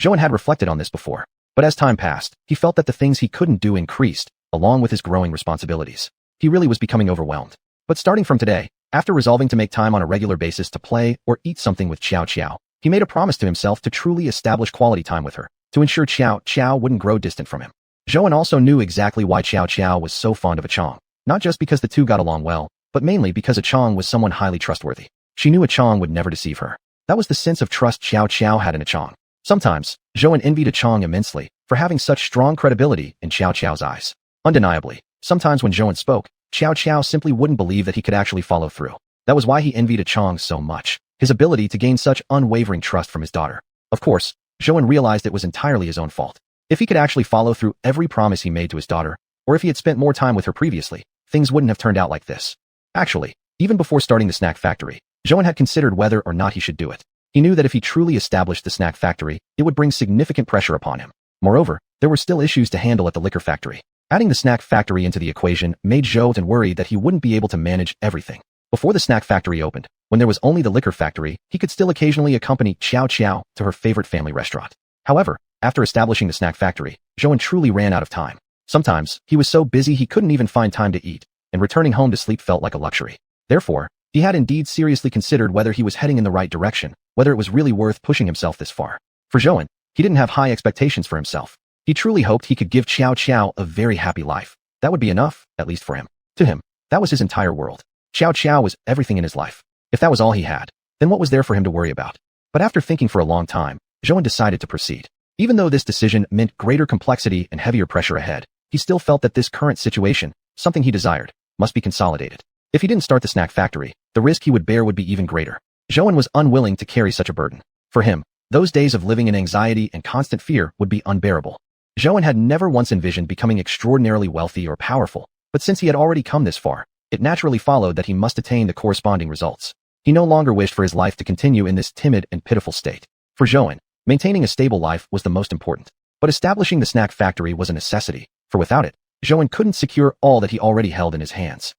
Zhouen had reflected on this before, but as time passed, he felt that the things he couldn't do increased, along with his growing responsibilities. He really was becoming overwhelmed. But starting from today, after resolving to make time on a regular basis to play or eat something with Xiao, he made a promise to himself to truly establish quality time with her, to ensure Xiao wouldn't grow distant from him. Zhouen also knew exactly why Xiao was so fond of Chong, not just because the two got along well, but mainly because Chong was someone highly trustworthy. She knew Chong would never deceive her. That was the sense of trust Xiao had in Chong. Sometimes, Zhouen envied Chong immensely for having such strong credibility in Xiao's eyes. Undeniably, sometimes when Zhouen spoke, Xiao simply wouldn't believe that he could actually follow through. That was why he envied Chong so much, his ability to gain such unwavering trust from his daughter. Of course, Zhouen realized it was entirely his own fault. If he could actually follow through every promise he made to his daughter, or if he had spent more time with her previously, things wouldn't have turned out like this. Actually, even before starting the snack factory, Zhouen had considered whether or not he should do it. He knew that if he truly established the snack factory, it would bring significant pressure upon him. Moreover, there were still issues to handle at the liquor factory. Adding the snack factory into the equation made Zhouen worry that he wouldn't be able to manage everything. Before the snack factory opened, when there was only the liquor factory, he could still occasionally accompany Xiao to her favorite family restaurant. However, after establishing the snack factory, Zhouen truly ran out of time. Sometimes, he was so busy he couldn't even find time to eat, and returning home to sleep felt like a luxury. Therefore, he had indeed seriously considered whether he was heading in the right direction, whether it was really worth pushing himself this far. For Zhouen, he didn't have high expectations for himself. He truly hoped he could give Xiao a very happy life. That would be enough, at least for him. To him, that was his entire world. Xiao was everything in his life. If that was all he had, then what was there for him to worry about? But after thinking for a long time, Zhouen decided to proceed. Even though this decision meant greater complexity and heavier pressure ahead, he still felt that this current situation, something he desired, must be consolidated. If he didn't start the snack factory, the risk he would bear would be even greater. Zhouen was unwilling to carry such a burden. For him, those days of living in anxiety and constant fear would be unbearable. Zhouen had never once envisioned becoming extraordinarily wealthy or powerful, but since he had already come this far, it naturally followed that he must attain the corresponding results. He no longer wished for his life to continue in this timid and pitiful state. For Zhouen, maintaining a stable life was the most important. But establishing the snack factory was a necessity, for without it, Zhouen couldn't secure all that he already held in his hands.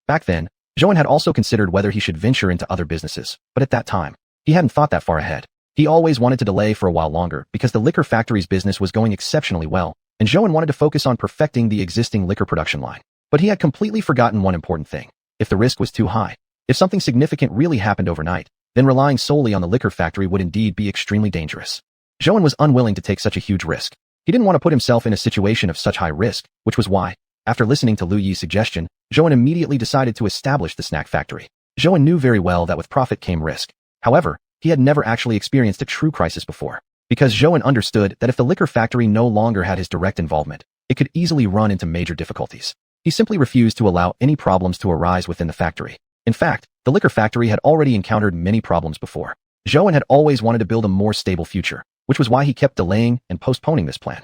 Back then, Zhouen had also considered whether he should venture into other businesses, but at that time, he hadn't thought that far ahead. He always wanted to delay for a while longer because the liquor factory's business was going exceptionally well, and Zhouen wanted to focus on perfecting the existing liquor production line. But he had completely forgotten one important thing. If the risk was too high, if something significant really happened overnight, then relying solely on the liquor factory would indeed be extremely dangerous. Zhouen was unwilling to take such a huge risk. He didn't want to put himself in a situation of such high risk, which was why, after listening to Lu Yi's suggestion, Zhouen immediately decided to establish the snack factory. Zhouen knew very well that with profit came risk. However, he had never actually experienced a true crisis before, because Zhouen understood that if the liquor factory no longer had his direct involvement, it could easily run into major difficulties. He simply refused to allow any problems to arise within the factory. In fact, the liquor factory had already encountered many problems before. Zhouen had always wanted to build a more stable future, which was why he kept delaying and postponing this plan.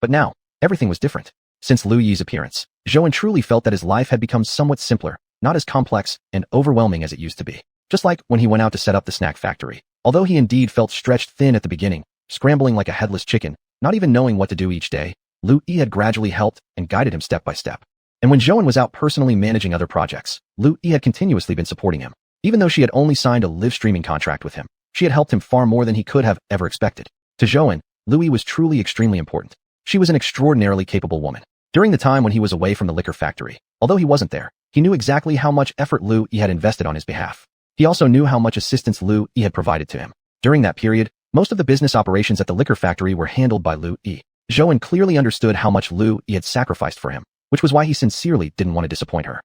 But now, everything was different. Since Lu Yi's appearance, Zhouen truly felt that his life had become somewhat simpler, not as complex and overwhelming as it used to be. Just like when he went out to set up the snack factory. Although he indeed felt stretched thin at the beginning, scrambling like a headless chicken, not even knowing what to do each day, Lu Yi had gradually helped and guided him step by step. And when Zhouen was out personally managing other projects, Lu Yi had continuously been supporting him. Even though she had only signed a live streaming contract with him, she had helped him far more than he could have ever expected. To Zhouen, Lu Yi was truly extremely important. She was an extraordinarily capable woman. During the time when he was away from the liquor factory, although he wasn't there, he knew exactly how much effort Lu Yi had invested on his behalf. He also knew how much assistance Lu Yi had provided to him. During that period, most of the business operations at the liquor factory were handled by Lu Yi. Zhouen clearly understood how much Lu Yi had sacrificed for him, which was why he sincerely didn't want to disappoint her.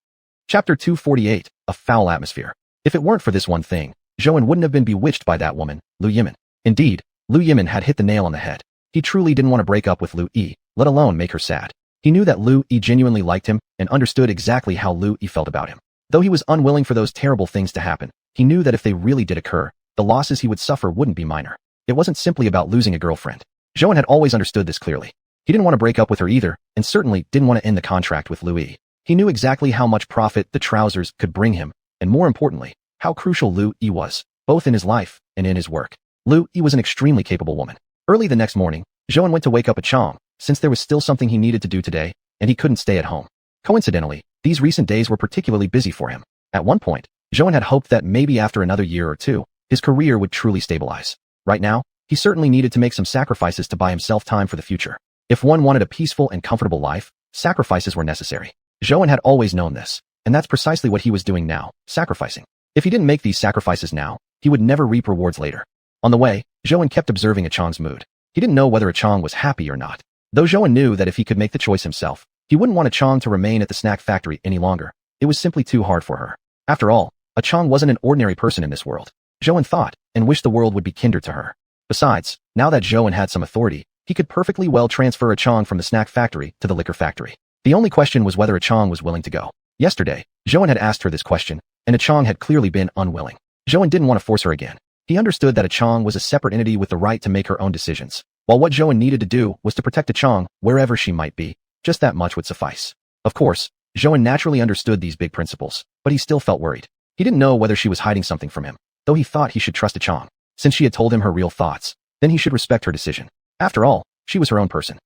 Chapter 248, A Foul Atmosphere. If it weren't for this one thing, Zhou wouldn't have been bewitched by that woman, Lu Yimin. Indeed, Lu Yimin had hit the nail on the head. He truly didn't want to break up with Lu Yi, let alone make her sad. He knew that Lu Yi genuinely liked him and understood exactly how Lu Yi felt about him. Though he was unwilling for those terrible things to happen, he knew that if they really did occur, the losses he would suffer wouldn't be minor. It wasn't simply about losing a girlfriend. Zhou had always understood this clearly. He didn't want to break up with her either, and certainly didn't want to end the contract with Lu Yi. He knew exactly how much profit the trousers could bring him, and more importantly, how crucial Lu Yi was, both in his life and in his work. Lu Yi was an extremely capable woman. Early the next morning, Zhou went to wake up Chang, since there was still something he needed to do today, and he couldn't stay at home. Coincidentally, these recent days were particularly busy for him. At one point, Zhou had hoped that maybe after another year or two, his career would truly stabilize. Right now, he certainly needed to make some sacrifices to buy himself time for the future. If one wanted a peaceful and comfortable life, sacrifices were necessary. Zhou had always known this, and that's precisely what he was doing now, sacrificing. If he didn't make these sacrifices now, he would never reap rewards later. On the way, Zhou kept observing Chang's mood. He didn't know whether Chang was happy or not. Though Zhou knew that if he could make the choice himself, he wouldn't want Chang to remain at the snack factory any longer. It was simply too hard for her. After all, Chang wasn't an ordinary person in this world. Zhou thought, and wished the world would be kinder to her. Besides, now that Zhou had some authority, he could perfectly well transfer Chang from the snack factory to the liquor factory. The only question was whether Chang was willing to go. Yesterday, Zhou had asked her this question, and Chang had clearly been unwilling. Zhou didn't want to force her again. He understood that Chang was a separate entity with the right to make her own decisions, while what Zhou needed to do was to protect Chang wherever she might be. Just that much would suffice. Of course, Zhou naturally understood these big principles, but he still felt worried. He didn't know whether she was hiding something from him, though he thought he should trust Chang. Since she had told him her real thoughts, then he should respect her decision. After all, she was her own person.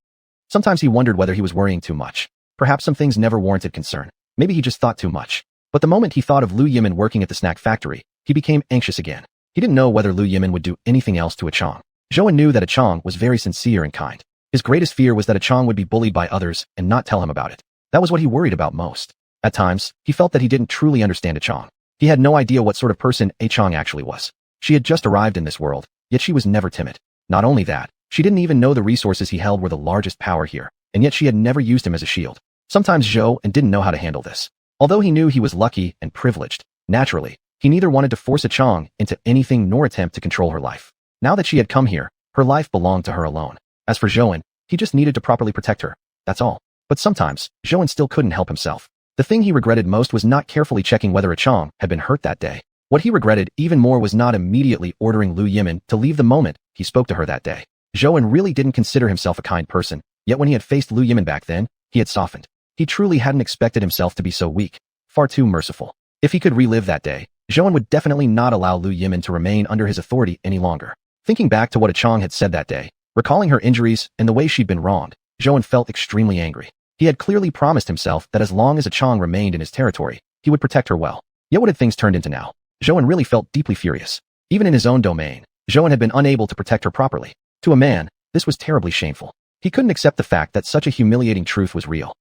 Sometimes he wondered whether he was worrying too much. Perhaps some things never warranted concern. Maybe he just thought too much. But the moment he thought of Lu Yimin working at the snack factory, he became anxious again. He didn't know whether Lu Yimin would do anything else to Chang. Zhou knew that Chang was very sincere and kind. His greatest fear was that Chang would be bullied by others and not tell him about it. That was what he worried about most. At times, he felt that he didn't truly understand Chang. He had no idea what sort of person Chang actually was. She had just arrived in this world, yet she was never timid. Not only that, she didn't even know the resources he held were the largest power here, and yet she had never used him as a shield. Sometimes Zhou didn't know how to handle this. Although he knew he was lucky and privileged, naturally, he neither wanted to force Chang into anything nor attempt to control her life. Now that she had come here, her life belonged to her alone. As for Zhou, he just needed to properly protect her. That's all. But sometimes, Zhou still couldn't help himself. The thing he regretted most was not carefully checking whether Chang had been hurt that day. What he regretted even more was not immediately ordering Lu Yimin to leave the moment he spoke to her that day. Zhou really didn't consider himself a kind person, yet when he had faced Lu Yimin back then, he had softened. He truly hadn't expected himself to be so weak, far too merciful. If he could relive that day, Zhou would definitely not allow Lu Yimin to remain under his authority any longer. Thinking back to what Chang had said that day, recalling her injuries and the way she'd been wronged, Zhou felt extremely angry. He had clearly promised himself that as long as Chang remained in his territory, he would protect her well. Yet what had things turned into now? Zhou really felt deeply furious. Even in his own domain, Zhou had been unable to protect her properly. To a man, this was terribly shameful. He couldn't accept the fact that such a humiliating truth was real.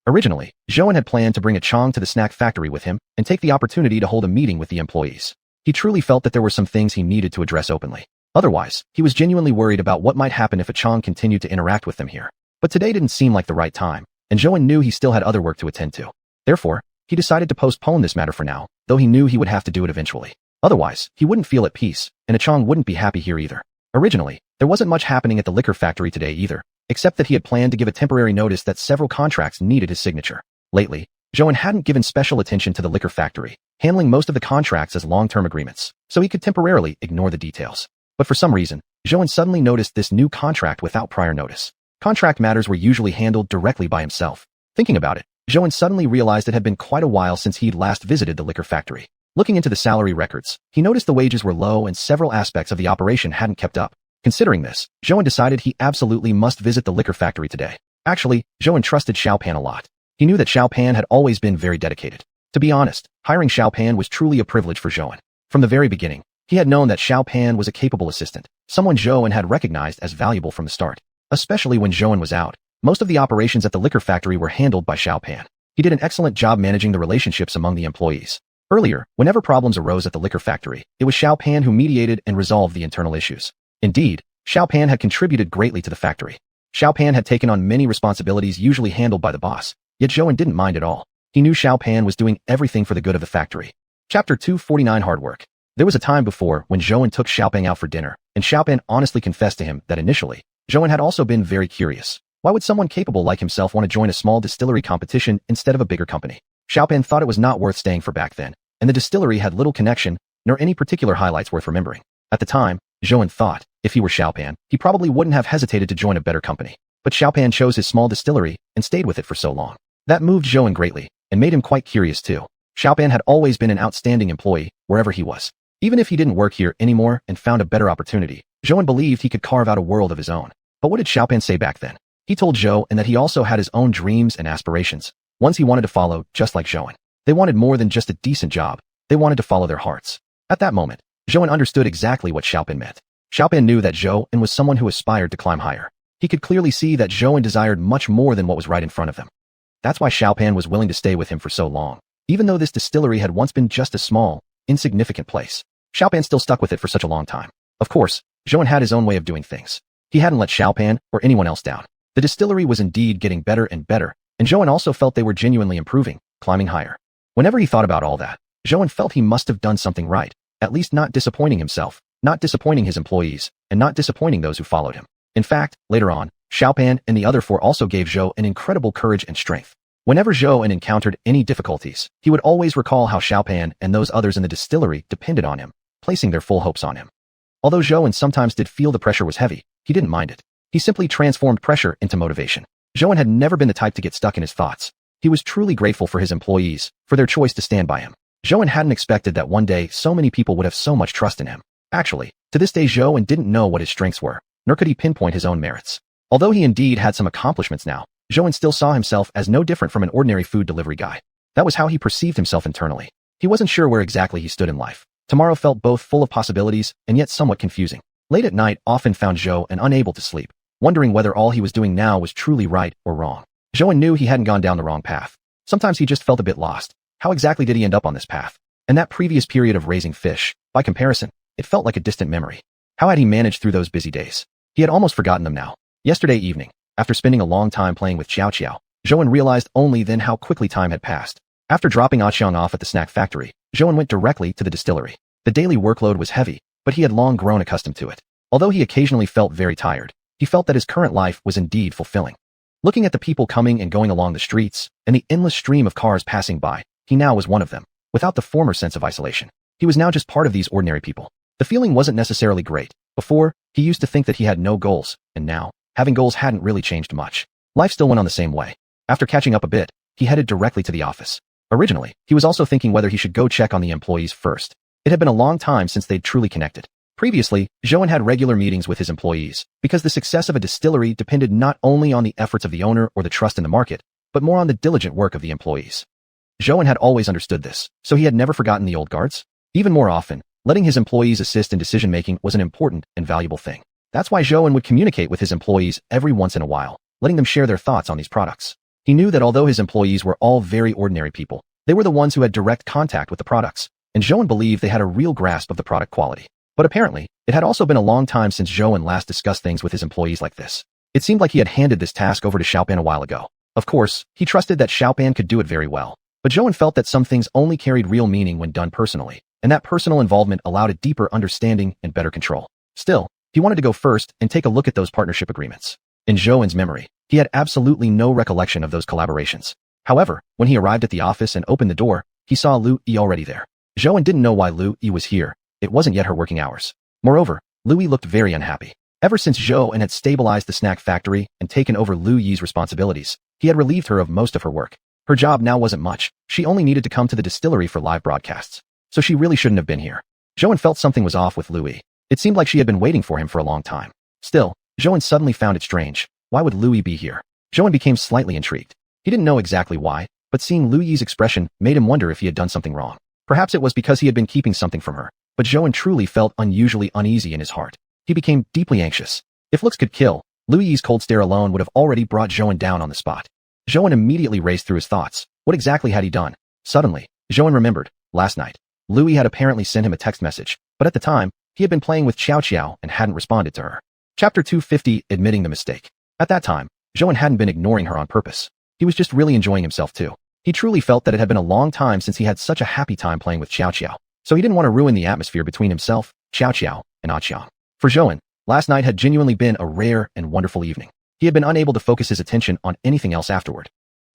Originally, Zhou had planned to bring Chang to the snack factory with him and take the opportunity to hold a meeting with the employees. He truly felt that there were some things he needed to address openly. Otherwise, he was genuinely worried about what might happen if Chang continued to interact with them here. But today didn't seem like the right time, and Zhou knew he still had other work to attend to. Therefore, he decided to postpone this matter for now, though he knew he would have to do it eventually. Otherwise, he wouldn't feel at peace, and Chang wouldn't be happy here either. Originally, there wasn't much happening at the liquor factory today either, except that he had planned to give a temporary notice that several contracts needed his signature. Lately, Zhou hadn't given special attention to the liquor factory, handling most of the contracts as long-term agreements, so he could temporarily ignore the details. But for some reason, Zhou suddenly noticed this new contract without prior notice. Contract matters were usually handled directly by himself. Thinking about it, Zhou suddenly realized it had been quite a while since he'd last visited the liquor factory. Looking into the salary records, he noticed the wages were low and several aspects of the operation hadn't kept up. Considering this, Zhou decided he absolutely must visit the liquor factory today. Actually, Zhou trusted Xiao Pan a lot. He knew that Xiao Pan had always been very dedicated. To be honest, hiring Xiao Pan was truly a privilege for Zhou. From the very beginning, he had known that Xiao Pan was a capable assistant, someone Zhou had recognized as valuable from the start. Especially when Zhou was out, most of the operations at the liquor factory were handled by Xiao Pan. He did an excellent job managing the relationships among the employees. Earlier, whenever problems arose at the liquor factory, it was Xiao Pan who mediated and resolved the internal issues. Indeed, Xiao Pan had contributed greatly to the factory. Xiao Pan had taken on many responsibilities usually handled by the boss, yet Zhou didn't mind at all. He knew Xiao Pan was doing everything for the good of the factory. Chapter 249 Hard Work. There was a time before when Zhou took Xiaopeng out for dinner, and Xiaopeng honestly confessed to him that initially, Zhou had also been very curious. Why would someone capable like himself want to join a small distillery competition instead of a bigger company? Xiaopeng thought it was not worth staying for back then, and the distillery had little connection, nor any particular highlights worth remembering. At the time, Zhou thought, if he were Xiaopeng, he probably wouldn't have hesitated to join a better company. But Xiaopeng chose his small distillery and stayed with it for so long. That moved Zhou greatly, and made him quite curious too. Xiaopeng had always been an outstanding employee, wherever he was. Even if he didn't work here anymore and found a better opportunity, Zhou believed he could carve out a world of his own. But what did Xiaopeng say back then? He told Zhou that he also had his own dreams and aspirations, ones he wanted to follow just like Zhou. They wanted more than just a decent job, they wanted to follow their hearts. At that moment, Zhou understood exactly what Xiaopeng meant. Xiaopeng knew that Zhou was someone who aspired to climb higher. He could clearly see that Zhou desired much more than what was right in front of them. That's why Xiaopeng was willing to stay with him for so long. Even though this distillery had once been just a small, insignificant place, Xiaopeng still stuck with it for such a long time. Of course, Zhou had his own way of doing things. He hadn't let Xiaopeng or anyone else down. The distillery was indeed getting better and better, and Zhou also felt they were genuinely improving, climbing higher. Whenever he thought about all that, Zhou felt he must have done something right, at least not disappointing himself, not disappointing his employees, and not disappointing those who followed him. In fact, later on, Xiaopeng and the other four also gave Zhou an incredible courage and strength. Whenever Zhou encountered any difficulties, he would always recall how Xiaopeng and those others in the distillery depended on him, placing their full hopes on him. Although Zhou sometimes did feel the pressure was heavy, he didn't mind it. He simply transformed pressure into motivation. Zhou had never been the type to get stuck in his thoughts. He was truly grateful for his employees, for their choice to stand by him. Zhou hadn't expected that one day so many people would have so much trust in him. Actually, to this day Zhou didn't know what his strengths were, nor could he pinpoint his own merits. Although he indeed had some accomplishments now, Zhou still saw himself as no different from an ordinary food delivery guy. That was how he perceived himself internally. He wasn't sure where exactly he stood in life. Tomorrow felt both full of possibilities and yet somewhat confusing. Late at night often found Zhou unable to sleep, wondering whether all he was doing now was truly right or wrong. Zhou knew he hadn't gone down the wrong path. Sometimes he just felt a bit lost. How exactly did he end up on this path? And that previous period of raising fish, by comparison, it felt like a distant memory. How had he managed through those busy days? He had almost forgotten them now. Yesterday evening, after spending a long time playing with xiuxian, Zhou realized only then how quickly time had passed. After dropping xiuxian off at the snack factory, Zhou went directly to the distillery. The daily workload was heavy, but he had long grown accustomed to it. Although he occasionally felt very tired, he felt that his current life was indeed fulfilling. Looking at the people coming and going along the streets, and the endless stream of cars passing by, he now was one of them, without the former sense of isolation. He was now just part of these ordinary people. The feeling wasn't necessarily great. Before, he used to think that he had no goals, and now, having goals hadn't really changed much. Life still went on the same way. After catching up a bit, he headed directly to the office. Originally, he was also thinking whether he should go check on the employees first. It had been a long time since they'd truly connected. Previously, Zhou had regular meetings with his employees, because the success of a distillery depended not only on the efforts of the owner or the trust in the market, but more on the diligent work of the employees. Zhou had always understood this, so he had never forgotten the old guards. Even more often, letting his employees assist in decision-making was an important and valuable thing. That's why Zhou would communicate with his employees every once in a while, letting them share their thoughts on these products. He knew that although his employees were all very ordinary people, they were the ones who had direct contact with the products, and Zhou believed they had a real grasp of the product quality. But apparently, it had also been a long time since Zhou last discussed things with his employees like this. It seemed like he had handed this task over to Xiaopeng a while ago. Of course, he trusted that Xiaopeng could do it very well, but Zhou felt that some things only carried real meaning when done personally, and that personal involvement allowed a deeper understanding and better control. Still, he wanted to go first and take a look at those partnership agreements. In Zhou's memory, he had absolutely no recollection of those collaborations. However, when he arrived at the office and opened the door, he saw Lu Yi already there. Zhou didn't know why Lu Yi was here. It wasn't yet her working hours. Moreover, Lu Yi looked very unhappy. Ever since Zhou had stabilized the snack factory and taken over Lu Yi's responsibilities, he had relieved her of most of her work. Her job now wasn't much. She only needed to come to the distillery for live broadcasts. So she really shouldn't have been here. Zhou felt something was off with Lu Yi. It seemed like she had been waiting for him for a long time. Still, Zhou suddenly found it strange. Why would Lu Yi be here? Zhou became slightly intrigued. He didn't know exactly why, but seeing Lu Yi's expression made him wonder if he had done something wrong. Perhaps it was because he had been keeping something from her. But Zhou truly felt unusually uneasy in his heart. He became deeply anxious. If looks could kill, Lu Yi's cold stare alone would have already brought Zhou down on the spot. Zhou immediately raced through his thoughts. What exactly had he done? Suddenly, Zhou remembered, last night, Lu Yi had apparently sent him a text message, but at the time, he had been playing with xiuxian and hadn't responded to her. Chapter 250, Admitting the Mistake. At that time, Zhou hadn't been ignoring her on purpose. He was just really enjoying himself too. He truly felt that it had been a long time since he had such a happy time playing with xiuxian. so he didn't want to ruin the atmosphere between himself, Xiao and xiuxian. For Zhou, last night had genuinely been a rare and wonderful evening. He had been unable to focus his attention on anything else afterward.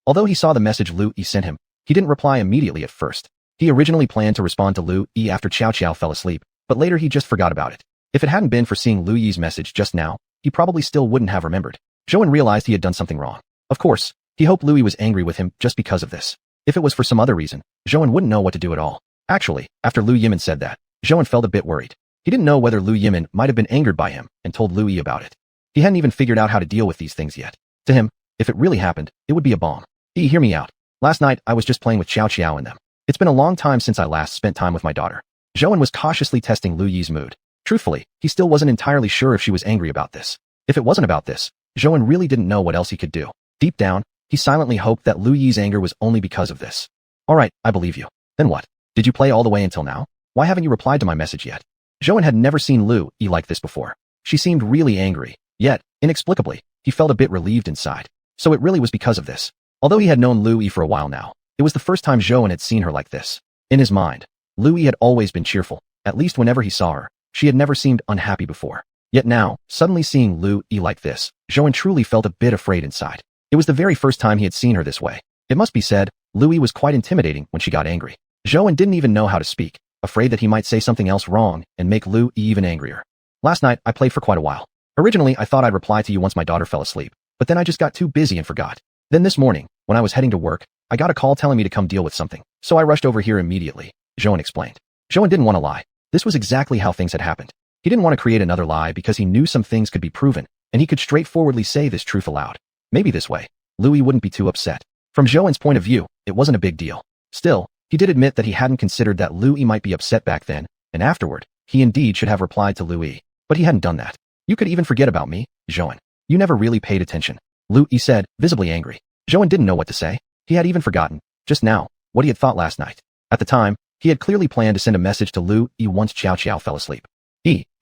Although he saw the message Lu Yi sent him, he didn't reply immediately at first. He originally planned to respond to Lu Yi after Xiao fell asleep, but later he just forgot about it. If it hadn't been for seeing Lu Yi's message just now, he probably still wouldn't have remembered. Zhou realized he had done something wrong. Of course, he hoped Lu Yi was angry with him just because of this. If it was for some other reason, Zhou wouldn't know what to do at all. Actually, after Lu Yimin said that, Zhou felt a bit worried. He didn't know whether Lu Yimin might have been angered by him and told Lu Yi about it. He hadn't even figured out how to deal with these things yet. To him, if it really happened, it would be a bomb. Hear me out. Last night, I was just playing with Xiao and them. It's been a long time since I last spent time with my daughter. Zhou was cautiously testing Lu Yi's mood. Truthfully, he still wasn't entirely sure if she was angry about this. If it wasn't about this, Zhou really didn't know what else he could do. Deep down, he silently hoped that Lu Yi's anger was only because of this. Alright, I believe you. Then what? Did you play all the way until now? Why haven't you replied to my message yet? Zhou had never seen Lu Yi like this before. She seemed really angry, yet, inexplicably, he felt a bit relieved inside. So it really was because of this. Although he had known Lu Yi for a while now, it was the first time Zhou had seen her like this. In his mind, Lu Yi had always been cheerful, at least whenever he saw her. She had never seemed unhappy before. Yet now, suddenly seeing Lu Yi like this, Zhou truly felt a bit afraid inside. It was the very first time he had seen her this way. It must be said, Lu Yi was quite intimidating when she got angry. Zhou didn't even know how to speak, afraid that he might say something else wrong and make Lu Yi even angrier. Last night, I played for quite a while. Originally, I thought I'd reply to you once my daughter fell asleep, but then I just got too busy and forgot. Then this morning, when I was heading to work, I got a call telling me to come deal with something, so I rushed over here immediately, Zhou explained. Zhou didn't want to lie. This was exactly how things had happened. He didn't want to create another lie because he knew some things could be proven, and he could straightforwardly say this truth aloud. Maybe this way, Lu Yi wouldn't be too upset. From Zhou's point of view, it wasn't a big deal. Still, he did admit that he hadn't considered that Lu Yi might be upset back then, and afterward, he indeed should have replied to Lu Yi. But he hadn't done that. You could even forget about me, Zhou. You never really paid attention, Lu Yi said, visibly angry. Zhou didn't know what to say. He had even forgotten, just now, what he had thought last night. At the time, he had clearly planned to send a message to Lu Yi once Xiao fell asleep.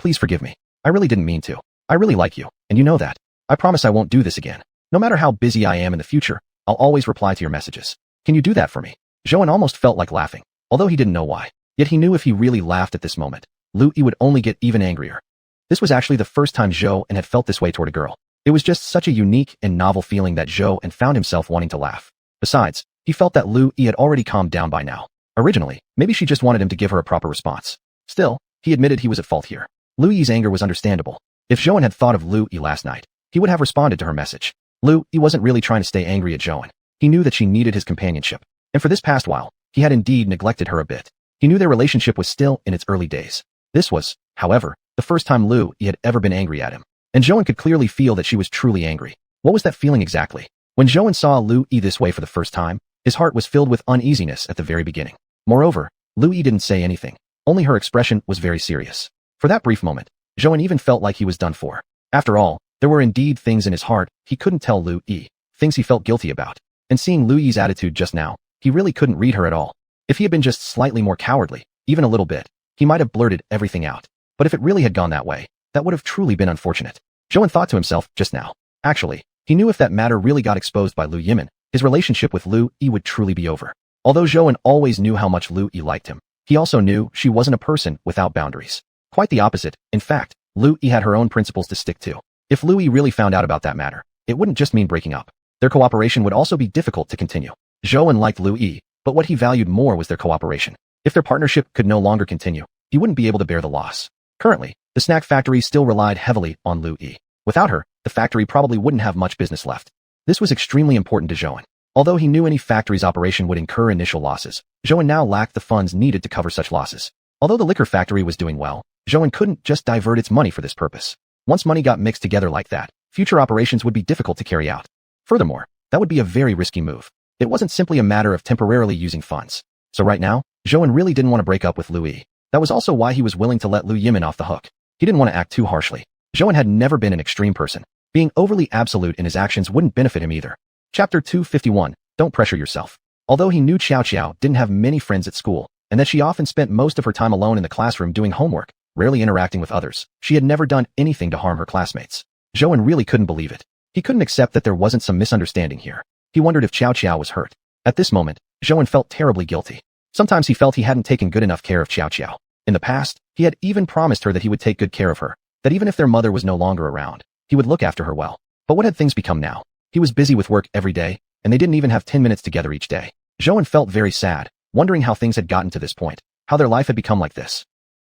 Please forgive me. I really didn't mean to. I really like you, and you know that. I promise I won't do this again. No matter how busy I am in the future, I'll always reply to your messages. Can you do that for me? Zhou almost felt like laughing, although he didn't know why. Yet he knew if he really laughed at this moment, Lu Yi would only get even angrier. This was actually the first time Zhou had felt this way toward a girl. It was just such a unique and novel feeling that Zhou found himself wanting to laugh. Besides, he felt that Lu Yi had already calmed down by now. Originally, maybe she just wanted him to give her a proper response. Still, he admitted he was at fault here. Lu Yi's anger was understandable. If Zhou had thought of Lu Yi last night, he would have responded to her message. Lu Yi wasn't really trying to stay angry at Zhou. He knew that she needed his companionship. And for this past while, he had indeed neglected her a bit. He knew their relationship was still in its early days. This was, however, the first time Lu Yi had ever been angry at him. And Zhou could clearly feel that she was truly angry. What was that feeling exactly? When Zhou saw Lu Yi this way for the first time, his heart was filled with uneasiness at the very beginning. Moreover, Lu Yi didn't say anything. Only her expression was very serious. For that brief moment, Zhou even felt like he was done for. After all, there were indeed things in his heart he couldn't tell Lu Yi, things he felt guilty about. And seeing Lu Yi's attitude just now, he really couldn't read her at all. If he had been just slightly more cowardly, even a little bit, he might have blurted everything out. But if it really had gone that way, that would have truly been unfortunate. Zhou thought to himself just now. Actually, he knew if that matter really got exposed by Lu Yimin, his relationship with Lu Yi would truly be over. Although Zhou always knew how much Lu Yi liked him, he also knew she wasn't a person without boundaries. Quite the opposite. In fact, Lu Yi had her own principles to stick to. If Lu Yi really found out about that matter, it wouldn't just mean breaking up. Their cooperation would also be difficult to continue. Zhou liked Lu Yi, but what he valued more was their cooperation. If their partnership could no longer continue, he wouldn't be able to bear the loss. Currently, the snack factory still relied heavily on Lu Yi. Without her, the factory probably wouldn't have much business left. This was extremely important to Zhou. Although he knew any factory's operation would incur initial losses, Zhou now lacked the funds needed to cover such losses. Although the liquor factory was doing well, Zhou couldn't just divert its money for this purpose. Once money got mixed together like that, future operations would be difficult to carry out. Furthermore, that would be a very risky move. It wasn't simply a matter of temporarily using funds. So right now, Zhou really didn't want to break up with Lu Yi. That was also why he was willing to let Lu Yimin off the hook. He didn't want to act too harshly. Zhou had never been an extreme person. Being overly absolute in his actions wouldn't benefit him either. Chapter 251, Don't Pressure Yourself. Although he knew Xiao didn't have many friends at school, and that she often spent most of her time alone in the classroom doing homework, rarely interacting with others, she had never done anything to harm her classmates. Zhou really couldn't believe it. He couldn't accept that there wasn't some misunderstanding here. He wondered if Xiao was hurt. At this moment, Zhou felt terribly guilty. Sometimes he felt he hadn't taken good enough care of Xiao. In the past, he had even promised her that he would take good care of her, that even if their mother was no longer around, he would look after her well. But what had things become now? He was busy with work every day, and they didn't even have 10 minutes together each day. Zhouan felt very sad, wondering how things had gotten to this point, how their life had become like this.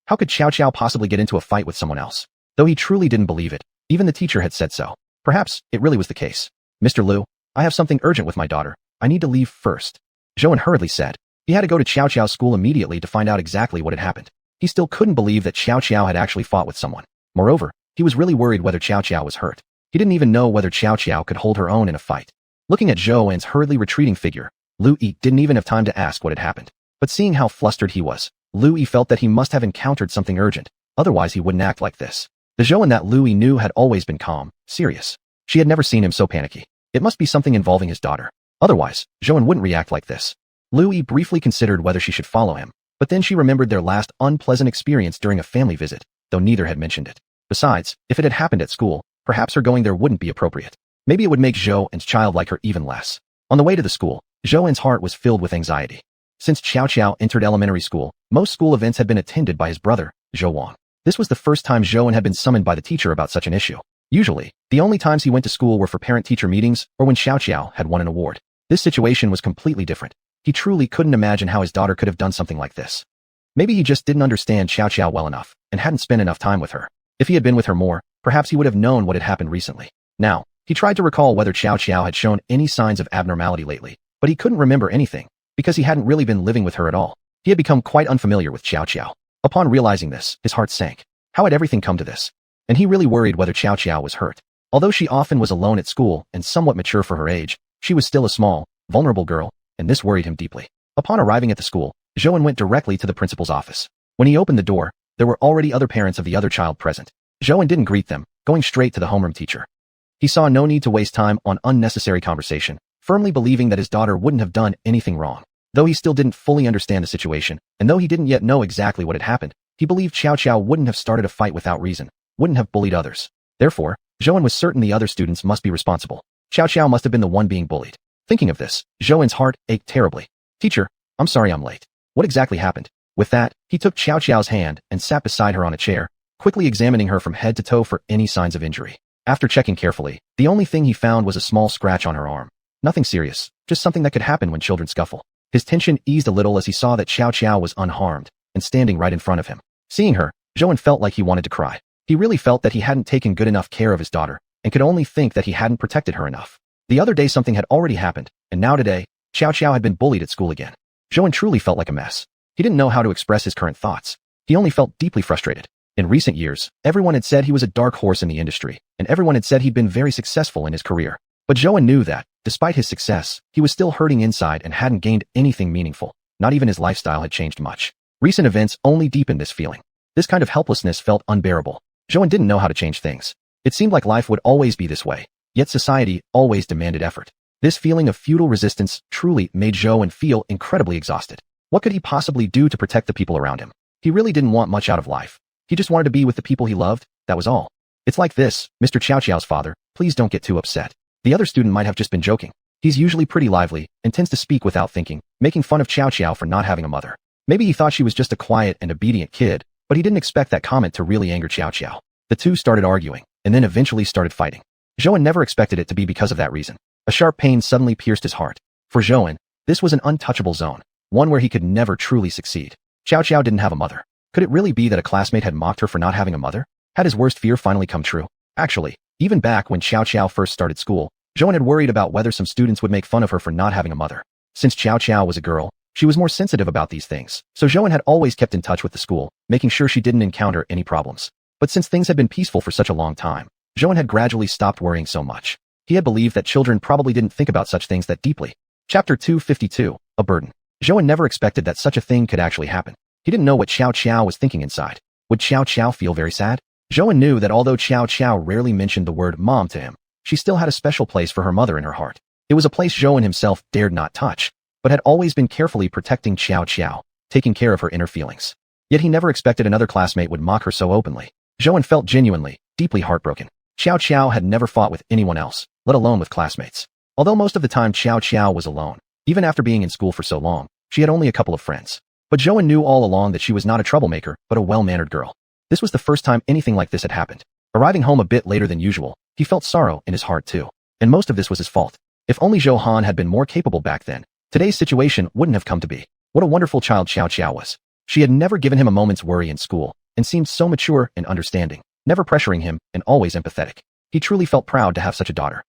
How could Xiao possibly get into a fight with someone else? Though he truly didn't believe it, even the teacher had said so. Perhaps it really was the case. Mr. Liu, I have something urgent with my daughter. I need to leave first. Zhouan hurriedly said. He had to go to Xiao's school immediately to find out exactly what had happened. He still couldn't believe that Xiao had actually fought with someone. Moreover, he was really worried whether Xiao was hurt. He didn't even know whether Xiao could hold her own in a fight. Looking at Zhouan's hurriedly retreating figure, Liu Yi didn't even have time to ask what had happened. But seeing how flustered he was, Liu Yi felt that he must have encountered something urgent, otherwise he wouldn't act like this. The Zhouan that Liu Yi knew had always been calm, serious. She had never seen him so panicky. It must be something involving his daughter. Otherwise, Zhouan wouldn't react like this. Liu Yi briefly considered whether she should follow him, but then she remembered their last unpleasant experience during a family visit, though neither had mentioned it. Besides, if it had happened at school, perhaps her going there wouldn't be appropriate. Maybe it would make Zhouan's child like her even less. On the way to the school, Zhouan's heart was filled with anxiety. Since Xiao entered elementary school, most school events had been attended by his brother, Zhou Wang. This was the first time Zhouan had been summoned by the teacher about such an issue. Usually, the only times he went to school were for parent-teacher meetings or when Xiao had won an award. This situation was completely different. He truly couldn't imagine how his daughter could have done something like this. Maybe he just didn't understand Xiao well enough and hadn't spent enough time with her. If he had been with her more, perhaps he would have known what had happened recently. Now, he tried to recall whether Xiao had shown any signs of abnormality lately, but he couldn't remember anything, because he hadn't really been living with her at all. He had become quite unfamiliar with Xiao. Upon realizing this, his heart sank. How had everything come to this? And he really worried whether Xiao was hurt. Although she often was alone at school and somewhat mature for her age, she was still a small, vulnerable girl, and this worried him deeply. Upon arriving at the school, Zhouan went directly to the principal's office. When he opened the door, there were already other parents of the other child present. Zhouan didn't greet them, going straight to the homeroom teacher. He saw no need to waste time on unnecessary conversation, firmly believing that his daughter wouldn't have done anything wrong. Though he still didn't fully understand the situation, and though he didn't yet know exactly what had happened, he believed Xiao wouldn't have started a fight without reason, wouldn't have bullied others. Therefore, Zhouan was certain the other students must be responsible. Xiao must have been the one being bullied. Thinking of this, Zhouan's heart ached terribly. Teacher, I'm sorry I'm late. What exactly happened? With that, he took Xiao's hand and sat beside her on a chair, quickly examining her from head to toe for any signs of injury. After checking carefully, the only thing he found was a small scratch on her arm. Nothing serious, just something that could happen when children scuffle. His tension eased a little as he saw that Xiao was unharmed and standing right in front of him. Seeing her, Zhouan felt like he wanted to cry. He really felt that he hadn't taken good enough care of his daughter and could only think that he hadn't protected her enough. The other day something had already happened, and now today, Xiao had been bullied at school again. Zhouan truly felt like a mess. He didn't know how to express his current thoughts. He only felt deeply frustrated. In recent years, everyone had said he was a dark horse in the industry, and everyone had said he'd been very successful in his career. But Zhouan knew that, despite his success, he was still hurting inside and hadn't gained anything meaningful. Not even his lifestyle had changed much. Recent events only deepened this feeling. This kind of helplessness felt unbearable. Zhouan didn't know how to change things. It seemed like life would always be this way, yet society always demanded effort. This feeling of futile resistance truly made Zhouan feel incredibly exhausted. What could he possibly do to protect the people around him? He really didn't want much out of life. He just wanted to be with the people he loved, that was all. It's like this, Mr. Xiao's father, please don't get too upset. The other student might have just been joking. He's usually pretty lively and tends to speak without thinking, making fun of Xiao for not having a mother. Maybe he thought she was just a quiet and obedient kid, but he didn't expect that comment to really anger Xiao. The two started arguing, and then eventually started fighting. Zhouan never expected it to be because of that reason. A sharp pain suddenly pierced his heart. For Zhouan, this was an untouchable zone, one where he could never truly succeed. Xiao didn't have a mother. Could it really be that a classmate had mocked her for not having a mother? Had his worst fear finally come true? Actually, even back when Xiao first started school, Zhouan had worried about whether some students would make fun of her for not having a mother. Since Xiao was a girl, she was more sensitive about these things, so Zhouan had always kept in touch with the school, making sure she didn't encounter any problems. But since things had been peaceful for such a long time, Zhouan had gradually stopped worrying so much. He had believed that children probably didn't think about such things that deeply. Chapter 252, A Burden. Zhouan never expected that such a thing could actually happen. He didn't know what Xiao was thinking inside. Would Xiao feel very sad? Zhouan knew that although Xiao rarely mentioned the word mom to him, she still had a special place for her mother in her heart. It was a place Zhouan himself dared not touch, but had always been carefully protecting Xiao, taking care of her inner feelings. Yet he never expected another classmate would mock her so openly. Zhouan felt genuinely, deeply heartbroken. Xiao had never fought with anyone else, let alone with classmates. Although most of the time Xiao was alone, even after being in school for so long, She had only a couple of friends. But Zhou knew all along that she was not a troublemaker, but a well-mannered girl. This was the first time anything like this had happened. Arriving home a bit later than usual, he felt sorrow in his heart too. And most of this was his fault. If only Zhou Han had been more capable back then, today's situation wouldn't have come to be. What a wonderful child Xiao was. She had never given him a moment's worry in school, and seemed so mature and understanding, never pressuring him and always empathetic. He truly felt proud to have such a daughter.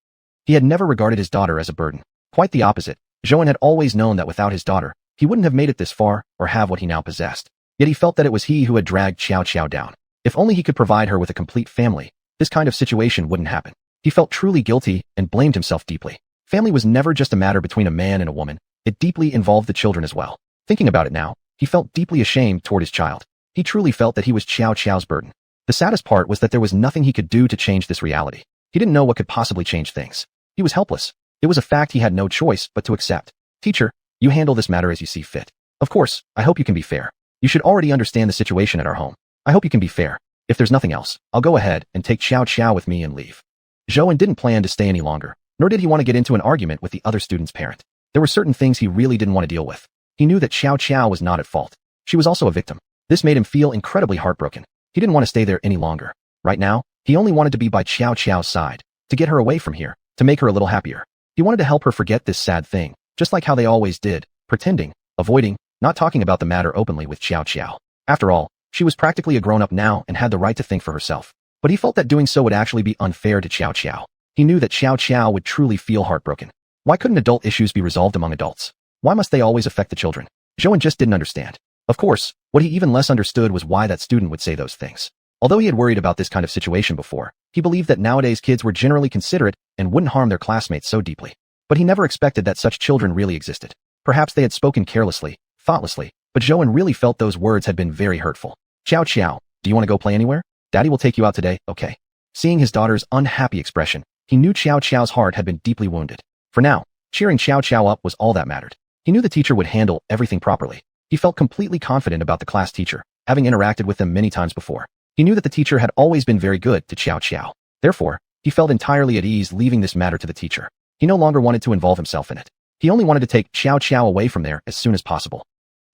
He had never regarded his daughter as a burden. Quite the opposite. Zhou had always known that without his daughter, he wouldn't have made it this far or have what he now possessed. Yet he felt that it was he who had dragged Xiao down. If only he could provide her with a complete family, this kind of situation wouldn't happen. He felt truly guilty and blamed himself deeply. Family was never just a matter between a man and a woman. It deeply involved the children as well. Thinking about it now, he felt deeply ashamed toward his child. He truly felt that he was Xiao's burden. The saddest part was that there was nothing he could do to change this reality. He didn't know what could possibly change things. He was helpless. It was a fact he had no choice but to accept. Teacher, you handle this matter as you see fit. Of course, I hope you can be fair. You should already understand the situation at our home. I hope you can be fair. If there's nothing else, I'll go ahead and take Xiao with me and leave. Zhou didn't plan to stay any longer, nor did he want to get into an argument with the other student's parent. There were certain things he really didn't want to deal with. He knew that Xiao was not at fault. She was also a victim. This made him feel incredibly heartbroken. He didn't want to stay there any longer. Right now, he only wanted to be by Xiao's side, to get her away from here, to make her a little happier. He wanted to help her forget this sad thing, just like how they always did, pretending, avoiding, not talking about the matter openly with Xiao. After all, she was practically a grown-up now and had the right to think for herself. But he felt that doing so would actually be unfair to Xiao. He knew that Xiao would truly feel heartbroken. Why couldn't adult issues be resolved among adults? Why must they always affect the children? Zhou just didn't understand. Of course, what he even less understood was why that student would say those things. Although he had worried about this kind of situation before, he believed that nowadays kids were generally considerate and wouldn't harm their classmates so deeply. But he never expected that such children really existed. Perhaps they had spoken carelessly, thoughtlessly, but Zhou really felt those words had been very hurtful. Xiao, do you want to go play anywhere? Daddy will take you out today, okay? Seeing his daughter's unhappy expression, he knew Xiao's heart had been deeply wounded. For now, cheering Xiao up was all that mattered. He knew the teacher would handle everything properly. He felt completely confident about the class teacher, having interacted with them many times before. He knew that the teacher had always been very good to Xiao. Therefore, he felt entirely at ease leaving this matter to the teacher. He no longer wanted to involve himself in it. He only wanted to take Xiao away from there as soon as possible.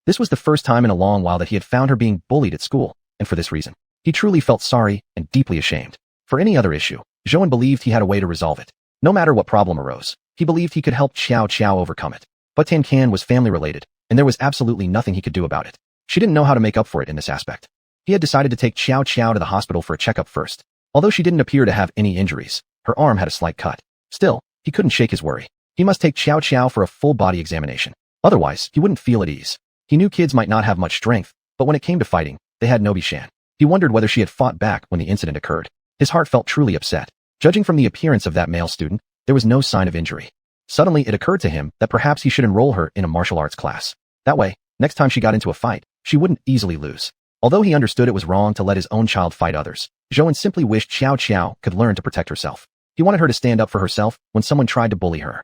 This was the first time in a long while that he had found her being bullied at school, and for this reason, he truly felt sorry and deeply ashamed. For any other issue, Zhou believed he had a way to resolve it. No matter what problem arose, he believed he could help Xiao overcome it. But Tan Can was family-related, and there was absolutely nothing he could do about it. She didn't know how to make up for it in this aspect. He had decided to take Xiao to the hospital for a checkup first. Although she didn't appear to have any injuries, her arm had a slight cut. Still, he couldn't shake his worry. He must take Xiao for a full body examination. Otherwise, he wouldn't feel at ease. He knew kids might not have much strength, but when it came to fighting, they had no Bishan. He wondered whether she had fought back when the incident occurred. His heart felt truly upset. Judging from the appearance of that male student, there was no sign of injury. Suddenly, it occurred to him that perhaps he should enroll her in a martial arts class. That way, next time she got into a fight, she wouldn't easily lose. Although he understood it was wrong to let his own child fight others, Zhou simply wished Xiao could learn to protect herself. He wanted her to stand up for herself when someone tried to bully her.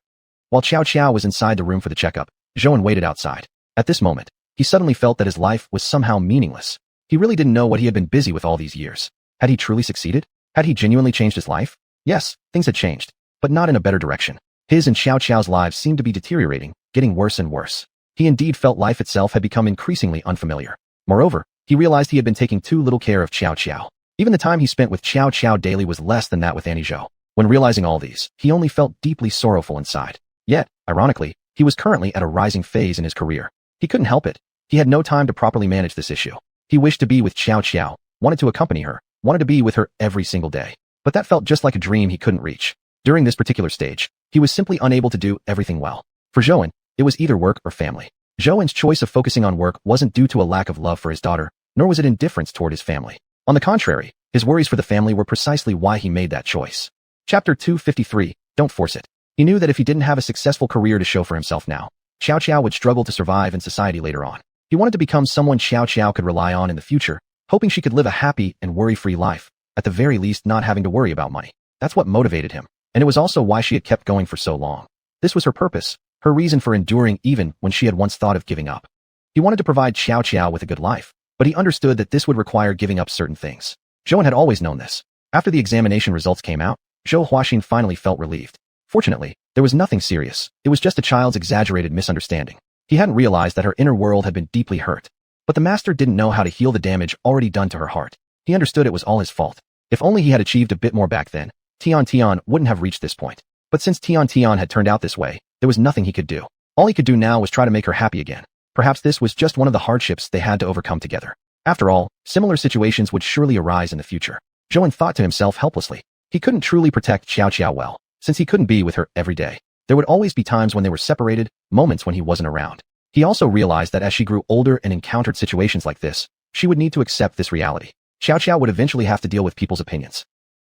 While Xiao was inside the room for the checkup, Zhou waited outside. At this moment, he suddenly felt that his life was somehow meaningless. He really didn't know what he had been busy with all these years. Had he truly succeeded? Had he genuinely changed his life? Yes, things had changed, but not in a better direction. His and Xiao's lives seemed to be deteriorating, getting worse and worse. He indeed felt life itself had become increasingly unfamiliar. Moreover, he realized he had been taking too little care of Xiao. Even the time he spent with Xiao daily was less than that with Annie Zhou. When realizing all these, he only felt deeply sorrowful inside. Yet, ironically, he was currently at a rising phase in his career. He couldn't help it. He had no time to properly manage this issue. He wished to be with Xiao, wanted to accompany her, wanted to be with her every single day. But that felt just like a dream he couldn't reach. During this particular stage, he was simply unable to do everything well. For Zhou, it was either work or family. Zhou's choice of focusing on work wasn't due to a lack of love for his daughter, nor was it indifference toward his family. On the contrary, his worries for the family were precisely why he made that choice. Chapter 253, Don't Force It. He knew that if he didn't have a successful career to show for himself now, Xiao would struggle to survive in society later on. He wanted to become someone Xiao could rely on in the future, hoping she could live a happy and worry-free life, at the very least not having to worry about money. That's what motivated him, and it was also why she had kept going for so long. This was her purpose, her reason for enduring even when she had once thought of giving up. He wanted to provide Xiao with a good life, but he understood that this would require giving up certain things. Zhou had always known this. After the examination results came out, Zhou Huaxin finally felt relieved. Fortunately, there was nothing serious. It was just a child's exaggerated misunderstanding. He hadn't realized that her inner world had been deeply hurt. But the master didn't know how to heal the damage already done to her heart. He understood it was all his fault. If only he had achieved a bit more back then, Tian wouldn't have reached this point. But since Tian had turned out this way, there was nothing he could do. All he could do now was try to make her happy again. Perhaps this was just one of the hardships they had to overcome together. After all, similar situations would surely arise in the future. Zhou thought to himself helplessly. He couldn't truly protect Xiao well, since he couldn't be with her every day. There would always be times when they were separated, moments when he wasn't around. He also realized that as she grew older and encountered situations like this, she would need to accept this reality. Xiao would eventually have to deal with people's opinions.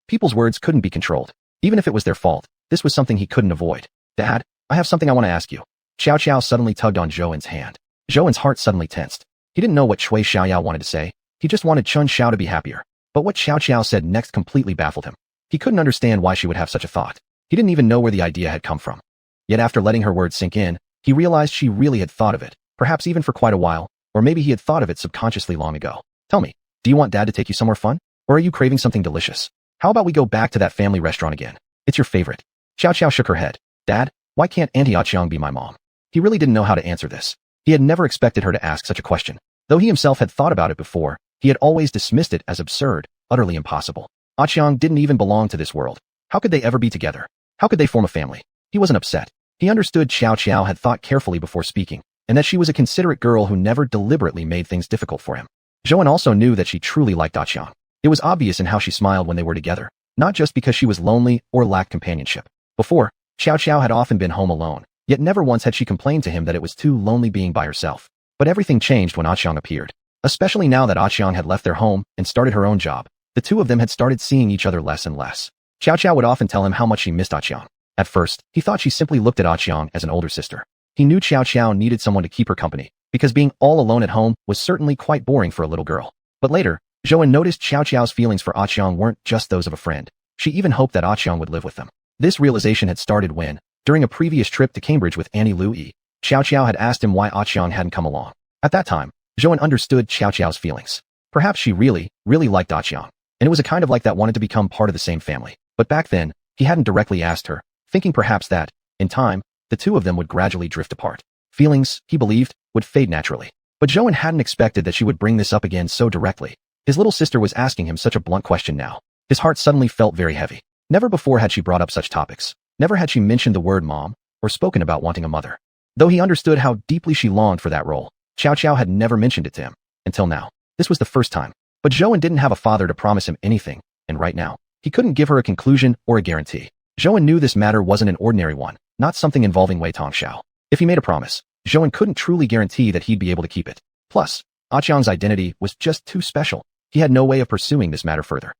People's words couldn't be controlled. Even if it was their fault, this was something he couldn't avoid. Dad, I have something I want to ask you. Xiao suddenly tugged on Zhou's hand. Zhou's heart suddenly tensed. He didn't know what Cui Xiaoyao wanted to say. He just wanted Chun Xiao to be happier. But what Xiao said next completely baffled him. He couldn't understand why she would have such a thought. He didn't even know where the idea had come from. Yet after letting her words sink in, he realized she really had thought of it, perhaps even for quite a while, or maybe he had thought of it subconsciously long ago. Tell me, do you want Dad to take you somewhere fun? Or are you craving something delicious? How about we go back to that family restaurant again? It's your favorite. Xiao shook her head. Dad, why can't Auntie Xiang be my mom? He really didn't know how to answer this. He had never expected her to ask such a question. Though he himself had thought about it before, he had always dismissed it as absurd, utterly impossible. Xiang didn't even belong to this world. How could they ever be together? How could they form a family? He wasn't upset. He understood Xiao had thought carefully before speaking, and that she was a considerate girl who never deliberately made things difficult for him. Zhou also knew that she truly liked Xiang. It was obvious in how she smiled when they were together, not just because she was lonely or lacked companionship. Before, Xiao had often been home alone, yet never once had she complained to him that it was too lonely being by herself. But everything changed when Xiang appeared. Especially now that Xiang had left their home and started her own job, the two of them had started seeing each other less and less. Xiao would often tell him how much she missed Xiang. At first, he thought she simply looked at Xiang as an older sister. He knew Xiao needed someone to keep her company, because being all alone at home was certainly quite boring for a little girl. But later, Zhou noticed Xiao's feelings for Xiang weren't just those of a friend. She even hoped that Xiang would live with them. This realization had started when, during a previous trip to Cambridge with Annie Lui, Xiao had asked him why Xiang hadn't come along. At that time, Zhou understood Xiao's feelings. Perhaps she really liked Xiang, and it was a kind of like that wanted to become part of the same family. But back then, he hadn't directly asked her, thinking perhaps that, in time, the two of them would gradually drift apart. Feelings, he believed, would fade naturally. But Zhou hadn't expected that she would bring this up again so directly. His little sister was asking him such a blunt question now. His heart suddenly felt very heavy. Never before had she brought up such topics. Never had she mentioned the word mom, or spoken about wanting a mother. Though he understood how deeply she longed for that role, Xiao had never mentioned it to him, until now. This was the first time. But Zhou didn't have a father to promise him anything, and right now, he couldn't give her a conclusion or a guarantee. Zhou knew this matter wasn't an ordinary one, not something involving Wei Tongxiao. If he made a promise, Zhou couldn't truly guarantee that he'd be able to keep it. Plus, Xiang's identity was just too special. He had no way of pursuing this matter further.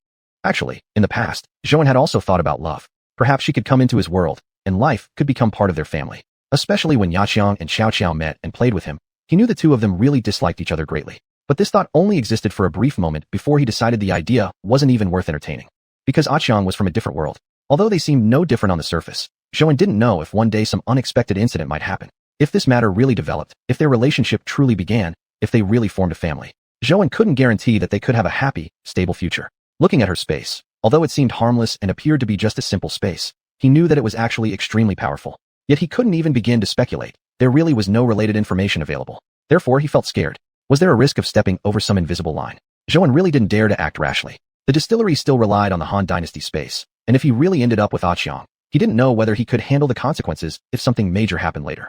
Actually, in the past, Zhou had also thought about love. Perhaps she could come into his world, and life could become part of their family. Especially when Xiang and Xiao met and played with him, he knew the two of them really disliked each other greatly. But this thought only existed for a brief moment before he decided the idea wasn't even worth entertaining. Because Xiang was from a different world. Although they seemed no different on the surface, Zhou didn't know if one day some unexpected incident might happen. If this matter really developed, if their relationship truly began, if they really formed a family. Zhou couldn't guarantee that they could have a happy, stable future. Looking at her space, although it seemed harmless and appeared to be just a simple space, he knew that it was actually extremely powerful. Yet he couldn't even begin to speculate. There really was no related information available. Therefore, he felt scared. Was there a risk of stepping over some invisible line? Zhou really didn't dare to act rashly. The distillery still relied on the Han Dynasty space, and if he really ended up with Xiang, he didn't know whether he could handle the consequences if something major happened later.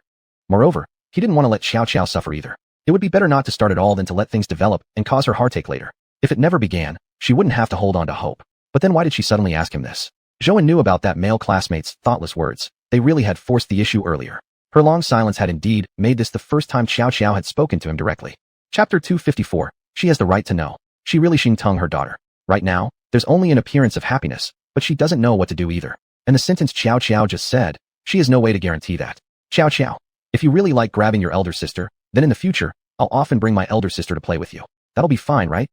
Moreover, he didn't want to let Xiao suffer either. It would be better not to start at all than to let things develop and cause her heartache later. If it never began, she wouldn't have to hold on to hope. But then why did she suddenly ask him this? Zhou knew about that male classmate's thoughtless words. They really had forced the issue earlier. Her long silence had indeed made this the first time Xiao had spoken to him directly. Chapter 254. She has the right to know. She really Xing her daughter. Right now, there's only an appearance of happiness, but she doesn't know what to do either. And the sentence Xiao just said, she has no way to guarantee that. Xiao, if you really like grabbing your elder sister, then in the future, I'll often bring my elder sister to play with you. That'll be fine, right?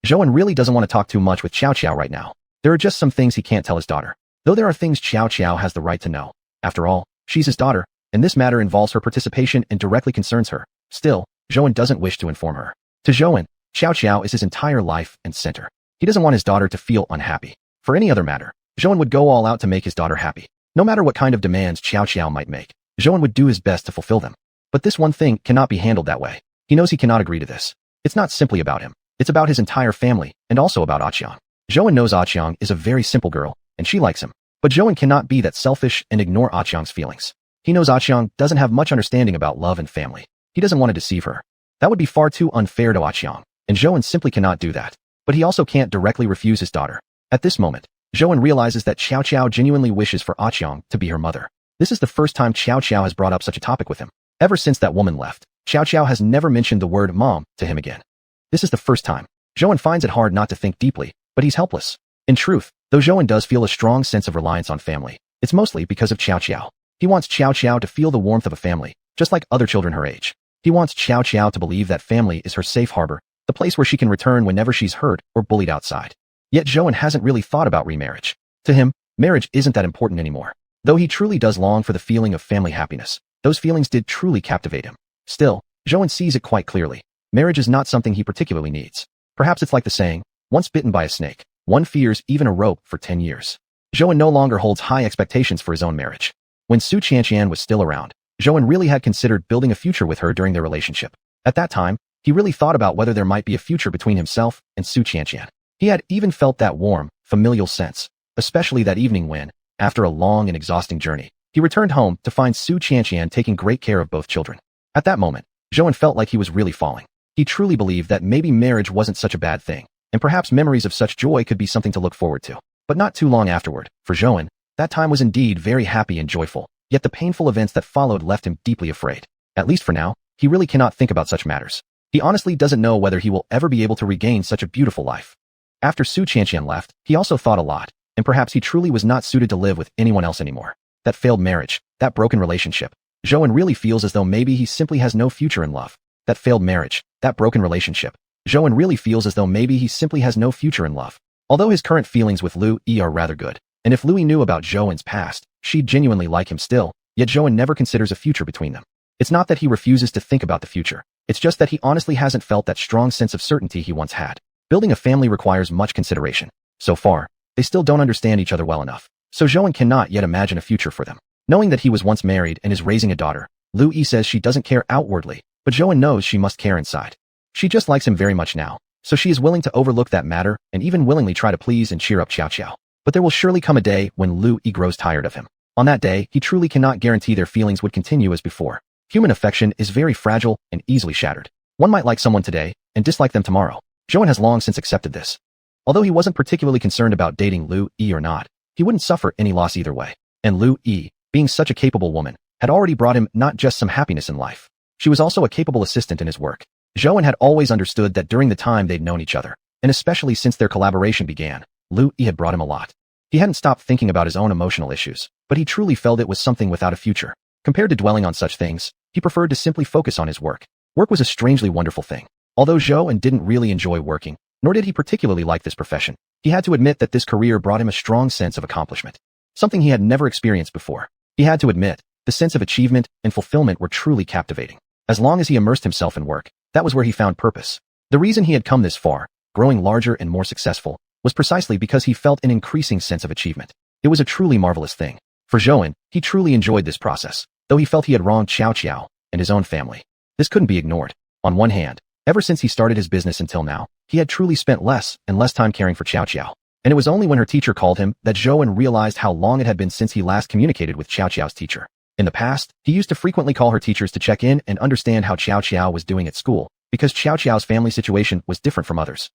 Zhou really doesn't want to talk too much with Xiao right now. There are just some things he can't tell his daughter. Though there are things Xiao has the right to know. After all, she's his daughter, and this matter involves her participation and directly concerns her. Still, Zhou doesn't wish to inform her. To Zhou, Xiao is his entire life and center. He doesn't want his daughter to feel unhappy. For any other matter, Zhou would go all out to make his daughter happy. No matter what kind of demands Xiao might make, Zhou would do his best to fulfill them. But this one thing cannot be handled that way. He knows he cannot agree to this. It's not simply about him. It's about his entire family, and also about xiuxian. Zhou knows xiuxian is a very simple girl, and she likes him. But Zhou cannot be that selfish and ignore xiuxian's feelings. He knows xiuxian doesn't have much understanding about love and family. He doesn't want to deceive her. That would be far too unfair to xiuxian, and Zhou simply cannot do that. But he also can't directly refuse his daughter. At this moment, Zhou realizes that xiuxian genuinely wishes for xiuxian to be her mother. This is the first time xiuxian has brought up such a topic with him. Ever since that woman left, xiuxian has never mentioned the word mom to him again. This is the first time. Zhou finds it hard not to think deeply, but he's helpless. In truth, though Zhou does feel a strong sense of reliance on family, it's mostly because of xiuxian. He wants xiuxian to feel the warmth of a family, just like other children her age. He wants xiuxian to believe that family is her safe harbor, the place where she can return whenever she's hurt or bullied outside. Yet Zhou hasn't really thought about remarriage. To him, marriage isn't that important anymore. Though he truly does long for the feeling of family happiness, those feelings did truly captivate him. Still, Zhou sees it quite clearly. Marriage is not something he particularly needs. Perhaps it's like the saying, once bitten by a snake, one fears even a rope for 10 years. Zhou no longer holds high expectations for his own marriage. When xiuxian was still around, Zhou really had considered building a future with her during their relationship. At that time, he really thought about whether there might be a future between himself and xiuxian. He had even felt that warm, familial sense, especially that evening when, after a long and exhausting journey, he returned home to find xiuxian taking great care of both children. At that moment, Zhou felt like he was really falling. He truly believed that maybe marriage wasn't such a bad thing, and perhaps memories of such joy could be something to look forward to. But not too long afterward, for Zhou, that time was indeed very happy and joyful, yet the painful events that followed left him deeply afraid. At least for now, he really cannot think about such matters. He honestly doesn't know whether he will ever be able to regain such a beautiful life. After xiuxian left, he also thought a lot, and perhaps he truly was not suited to live with anyone else anymore. That failed marriage, that broken relationship. Zhou really feels as though maybe he simply has no future in love. That failed marriage, that broken relationship. Zhou really feels as though maybe he simply has no future in love. Although his current feelings with Lu Yi are rather good, and if Lu Yi knew about Zhou's past, she'd genuinely like him still, yet Zhou never considers a future between them. It's not that he refuses to think about the future. It's just that he honestly hasn't felt that strong sense of certainty he once had. Building a family requires much consideration. So far, they still don't understand each other well enough. So Zhou cannot yet imagine a future for them. Knowing that he was once married and is raising a daughter, Lu Yi says she doesn't care outwardly, but Zhou knows she must care inside. She just likes him very much now, so she is willing to overlook that matter and even willingly try to please and cheer up xiuxian. But there will surely come a day when Lu Yi grows tired of him. On that day, he truly cannot guarantee their feelings would continue as before. Human affection is very fragile and easily shattered. One might like someone today and dislike them tomorrow. Zhou has long since accepted this. Although he wasn't particularly concerned about dating Lu Yi or not, he wouldn't suffer any loss either way. And Lu Yi, being such a capable woman, had already brought him not just some happiness in life. She was also a capable assistant in his work. Zhou had always understood that during the time they'd known each other, and especially since their collaboration began, Lu Yi had brought him a lot. He hadn't stopped thinking about his own emotional issues, but he truly felt it was something without a future. Compared to dwelling on such things, he preferred to simply focus on his work. Work was a strangely wonderful thing. Although Zhou didn't really enjoy working, nor did he particularly like this profession, he had to admit that this career brought him a strong sense of accomplishment. Something he had never experienced before. He had to admit, the sense of achievement and fulfillment were truly captivating. As long as he immersed himself in work, that was where he found purpose. The reason he had come this far, growing larger and more successful, was precisely because he felt an increasing sense of achievement. It was a truly marvelous thing. For Zhou, he truly enjoyed this process, though he felt he had wronged xiuxian and his own family. This couldn't be ignored. On one hand, ever since he started his business until now, he had truly spent less and less time caring for xiuxian. And it was only when her teacher called him that Zhou realized how long it had been since he last communicated with xiuxian's teacher. In the past, he used to frequently call her teachers to check in and understand how xiuxian was doing at school, because xiuxian's family situation was different from others.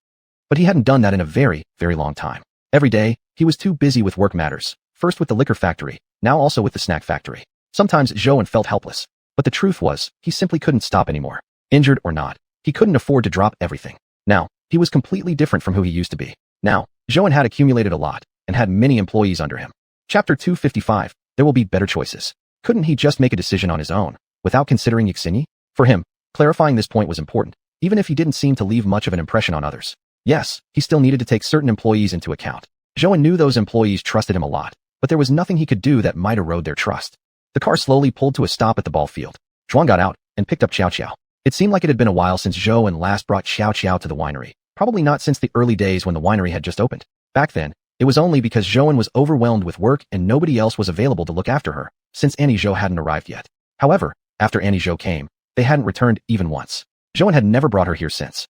But he hadn't done that in a very, very long time. Every day, he was too busy with work matters, first with the liquor factory, now also with the snack factory. Sometimes Zhou felt helpless, but the truth was, he simply couldn't stop anymore. Injured or not, he couldn't afford to drop everything. Now, he was completely different from who he used to be. Now, Zhou had accumulated a lot, and had many employees under him. Chapter 255, there will be better choices. Couldn't he just make a decision on his own, without considering xiuxian? For him, clarifying this point was important, even if he didn't seem to leave much of an impression on others. Yes, he still needed to take certain employees into account. Zhou knew those employees trusted him a lot, but there was nothing he could do that might erode their trust. The car slowly pulled to a stop at the ball field. Zhuang got out and picked up xiuxian. It seemed like it had been a while since Zhou last brought xiuxian to the winery, probably not since the early days when the winery had just opened. Back then, it was only because Zhou was overwhelmed with work and nobody else was available to look after her, since Annie Zhou hadn't arrived yet. However, after Annie Zhou came, they hadn't returned even once. Zhou had never brought her here since.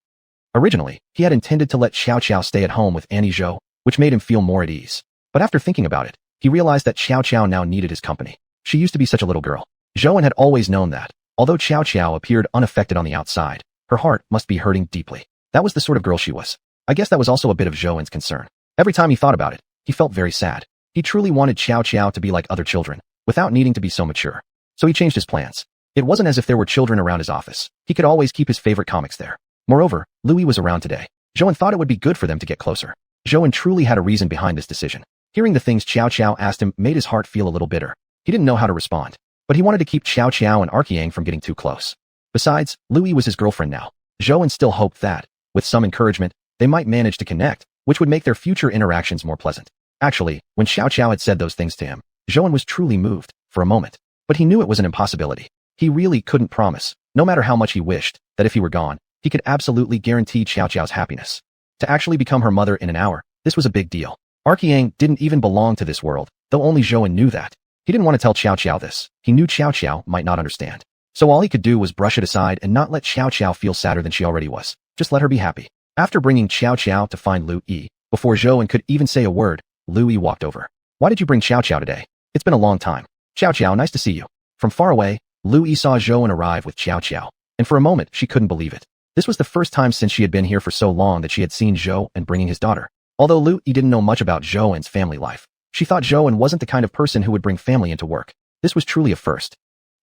Originally, he had intended to let Xiao stay at home with Annie Zhou, which made him feel more at ease. But after thinking about it, he realized that Xiao now needed his company. She used to be such a little girl. Zhou had always known that, although Xiao appeared unaffected on the outside, her heart must be hurting deeply. That was the sort of girl she was. I guess that was also a bit of Zhou's concern. Every time he thought about it, he felt very sad. He truly wanted Xiao to be like other children, without needing to be so mature. So he changed his plans. It wasn't as if there were children around his office. He could always keep his favorite comics there. Moreover, Louis was around today. Zhou thought it would be good for them to get closer. Zhou truly had a reason behind this decision. Hearing the things Xiao asked him made his heart feel a little bitter. He didn't know how to respond, but he wanted to keep Xiao and xiuxian from getting too close. Besides, Louis was his girlfriend now. Zhou still hoped that, with some encouragement, they might manage to connect, which would make their future interactions more pleasant. Actually, when Xiao had said those things to him, Zhou was truly moved, for a moment. But he knew it was an impossibility. He really couldn't promise, no matter how much he wished, that if he were gone, he could absolutely guarantee Xiao's happiness. To actually become her mother in an hour, this was a big deal. xiuxian didn't even belong to this world, though only Zhou knew that. He didn't want to tell Xiao this. He knew Xiao might not understand. So all he could do was brush it aside and not let Xiao feel sadder than she already was. Just let her be happy. After bringing Xiao to find Lu Yi, before Zhou could even say a word, Lu Yi walked over. Why did you bring Xiao today? It's been a long time. Xiao, nice to see you. From far away, Lu Yi saw Zhou arrive with Xiao, and for a moment she couldn't believe it. This was the first time since she had been here for so long that she had seen Zhou bringing his daughter. Although Lu Yi didn't know much about Zhou's family life, she thought Zhou wasn't the kind of person who would bring family into work. This was truly a first.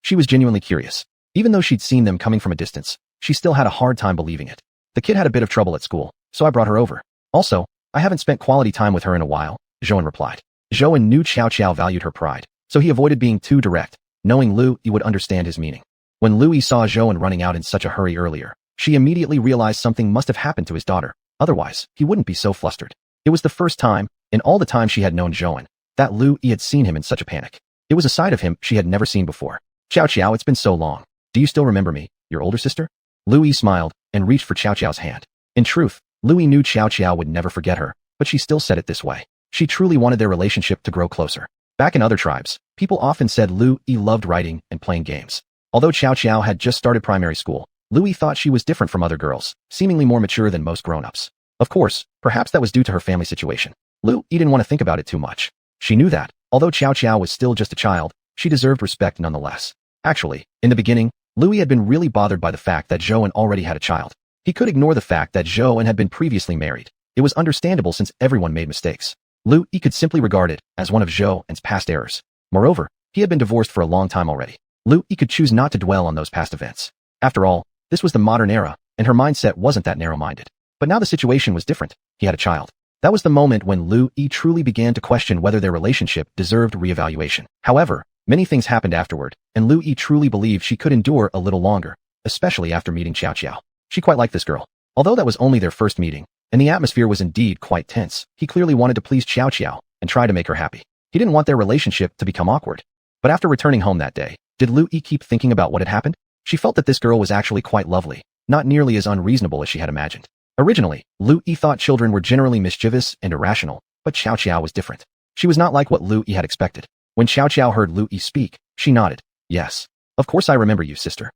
She was genuinely curious. Even though she'd seen them coming from a distance, she still had a hard time believing it. The kid had a bit of trouble at school, so I brought her over. Also, I haven't spent quality time with her in a while, Zhou replied. Zhou knew Xiao valued her pride, so he avoided being too direct, knowing Lu Yi would understand his meaning. When Lu Yi saw Zhou running out in such a hurry earlier, she immediately realized something must have happened to his daughter, otherwise, he wouldn't be so flustered. It was the first time, in all the time she had known Zhou, that Lu Yi had seen him in such a panic. It was a side of him she had never seen before. Xiao, it's been so long. Do you still remember me, your older sister? Lu Yi smiled and reached for Xiao's hand. In truth, Lu Yi knew Xiao would never forget her, but she still said it this way. She truly wanted their relationship to grow closer. Back in other tribes, people often said Lu Yi loved writing and playing games. Although Xiao had just started primary school, Lu Yi thought she was different from other girls, seemingly more mature than most grown-ups. Of course, perhaps that was due to her family situation. Lu Yi didn't want to think about it too much. She knew that, although Xiao was still just a child, she deserved respect nonetheless. Actually, in the beginning, Lu Yi had been really bothered by the fact that Zhou already had a child. He could ignore the fact that Zhou had been previously married. It was understandable since everyone made mistakes. Lu Yi could simply regard it as one of Zhou's past errors. Moreover, he had been divorced for a long time already. Lu Yi could choose not to dwell on those past events. After all, this was the modern era, and her mindset wasn't that narrow-minded. But now the situation was different. He had a child. That was the moment when Lu Yi truly began to question whether their relationship deserved reevaluation. However, many things happened afterward, and Lu Yi truly believed she could endure a little longer, especially after meeting Xiao. She quite liked this girl. Although that was only their first meeting, and the atmosphere was indeed quite tense, he clearly wanted to please Xiao and try to make her happy. He didn't want their relationship to become awkward. But after returning home that day, did Lu Yi keep thinking about what had happened? She felt that this girl was actually quite lovely, not nearly as unreasonable as she had imagined. Originally, Lu Yi thought children were generally mischievous and irrational, but Xiao was different. She was not like what Lu Yi had expected. When Xiao heard Lu Yi speak, she nodded. Yes. Of course I remember you, sister.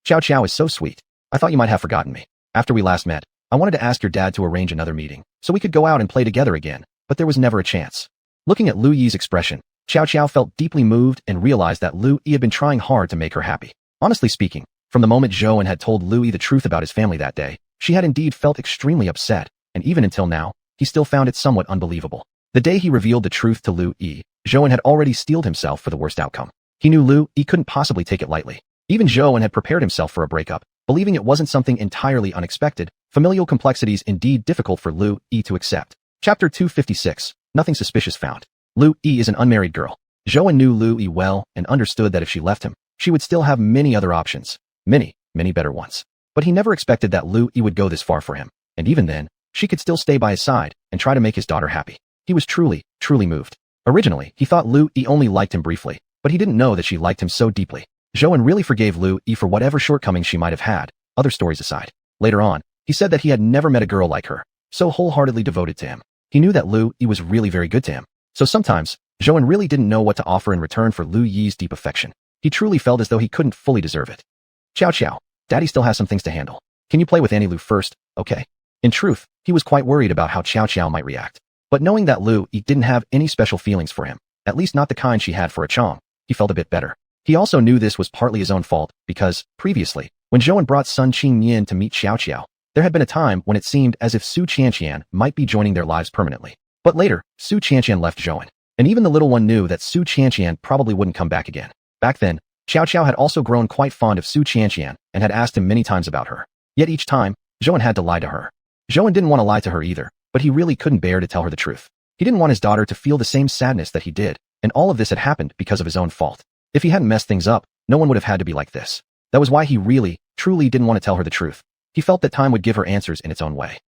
Xiao is so sweet. I thought you might have forgotten me. After we last met, I wanted to ask your dad to arrange another meeting, so we could go out and play together again, but there was never a chance. Looking at Lu Yi's expression, Xiao felt deeply moved and realized that Lu Yi had been trying hard to make her happy. Honestly speaking, from the moment Zhou had told Lu Yi the truth about his family that day, she had indeed felt extremely upset, and even until now, he still found it somewhat unbelievable. The day he revealed the truth to Lu Yi, Zhou had already steeled himself for the worst outcome. He knew Lu Yi couldn't possibly take it lightly. Even Zhou had prepared himself for a breakup, believing it wasn't something entirely unexpected, familial complexities indeed difficult for Lu Yi to accept. Chapter 256, Nothing Suspicious Found. Lu Yi is an unmarried girl. Zhou knew Lu Yi well and understood that if she left him, she would still have many other options. Many better ones. But he never expected that Lu Yi would go this far for him, and even then, she could still stay by his side and try to make his daughter happy. He was truly moved. Originally, he thought Lu Yi only liked him briefly, but he didn't know that she liked him so deeply. Zhou really forgave Lu Yi for whatever shortcomings she might have had, other stories aside. Later on, he said that he had never met a girl like her, so wholeheartedly devoted to him. He knew that Lu Yi was really very good to him. So sometimes, Zhou really didn't know what to offer in return for Lu Yi's deep affection. He truly felt as though he couldn't fully deserve it. Xiao Xiao, Daddy still has some things to handle. Can you play with Annie Lu first, okay? In truth, he was quite worried about how Xiao Xiao might react. But knowing that Lu Yi didn't have any special feelings for him, at least not the kind she had for a Chong, he felt a bit better. He also knew this was partly his own fault because, previously, when Zhou brought Sun Qingyan to meet Xiao Xiao, there had been a time when it seemed as if xiuxian might be joining their lives permanently. But later, xiuxian left Zhou, and even the little one knew that xiuxian probably wouldn't come back again. Back then, Xiao Xiao had also grown quite fond of xiuxian and had asked him many times about her. Yet each time, Zhou had to lie to her. Zhou didn't want to lie to her either, but he really couldn't bear to tell her the truth. He didn't want his daughter to feel the same sadness that he did, and all of this had happened because of his own fault. If he hadn't messed things up, no one would have had to be like this. That was why he really, truly didn't want to tell her the truth. He felt that time would give her answers in its own way.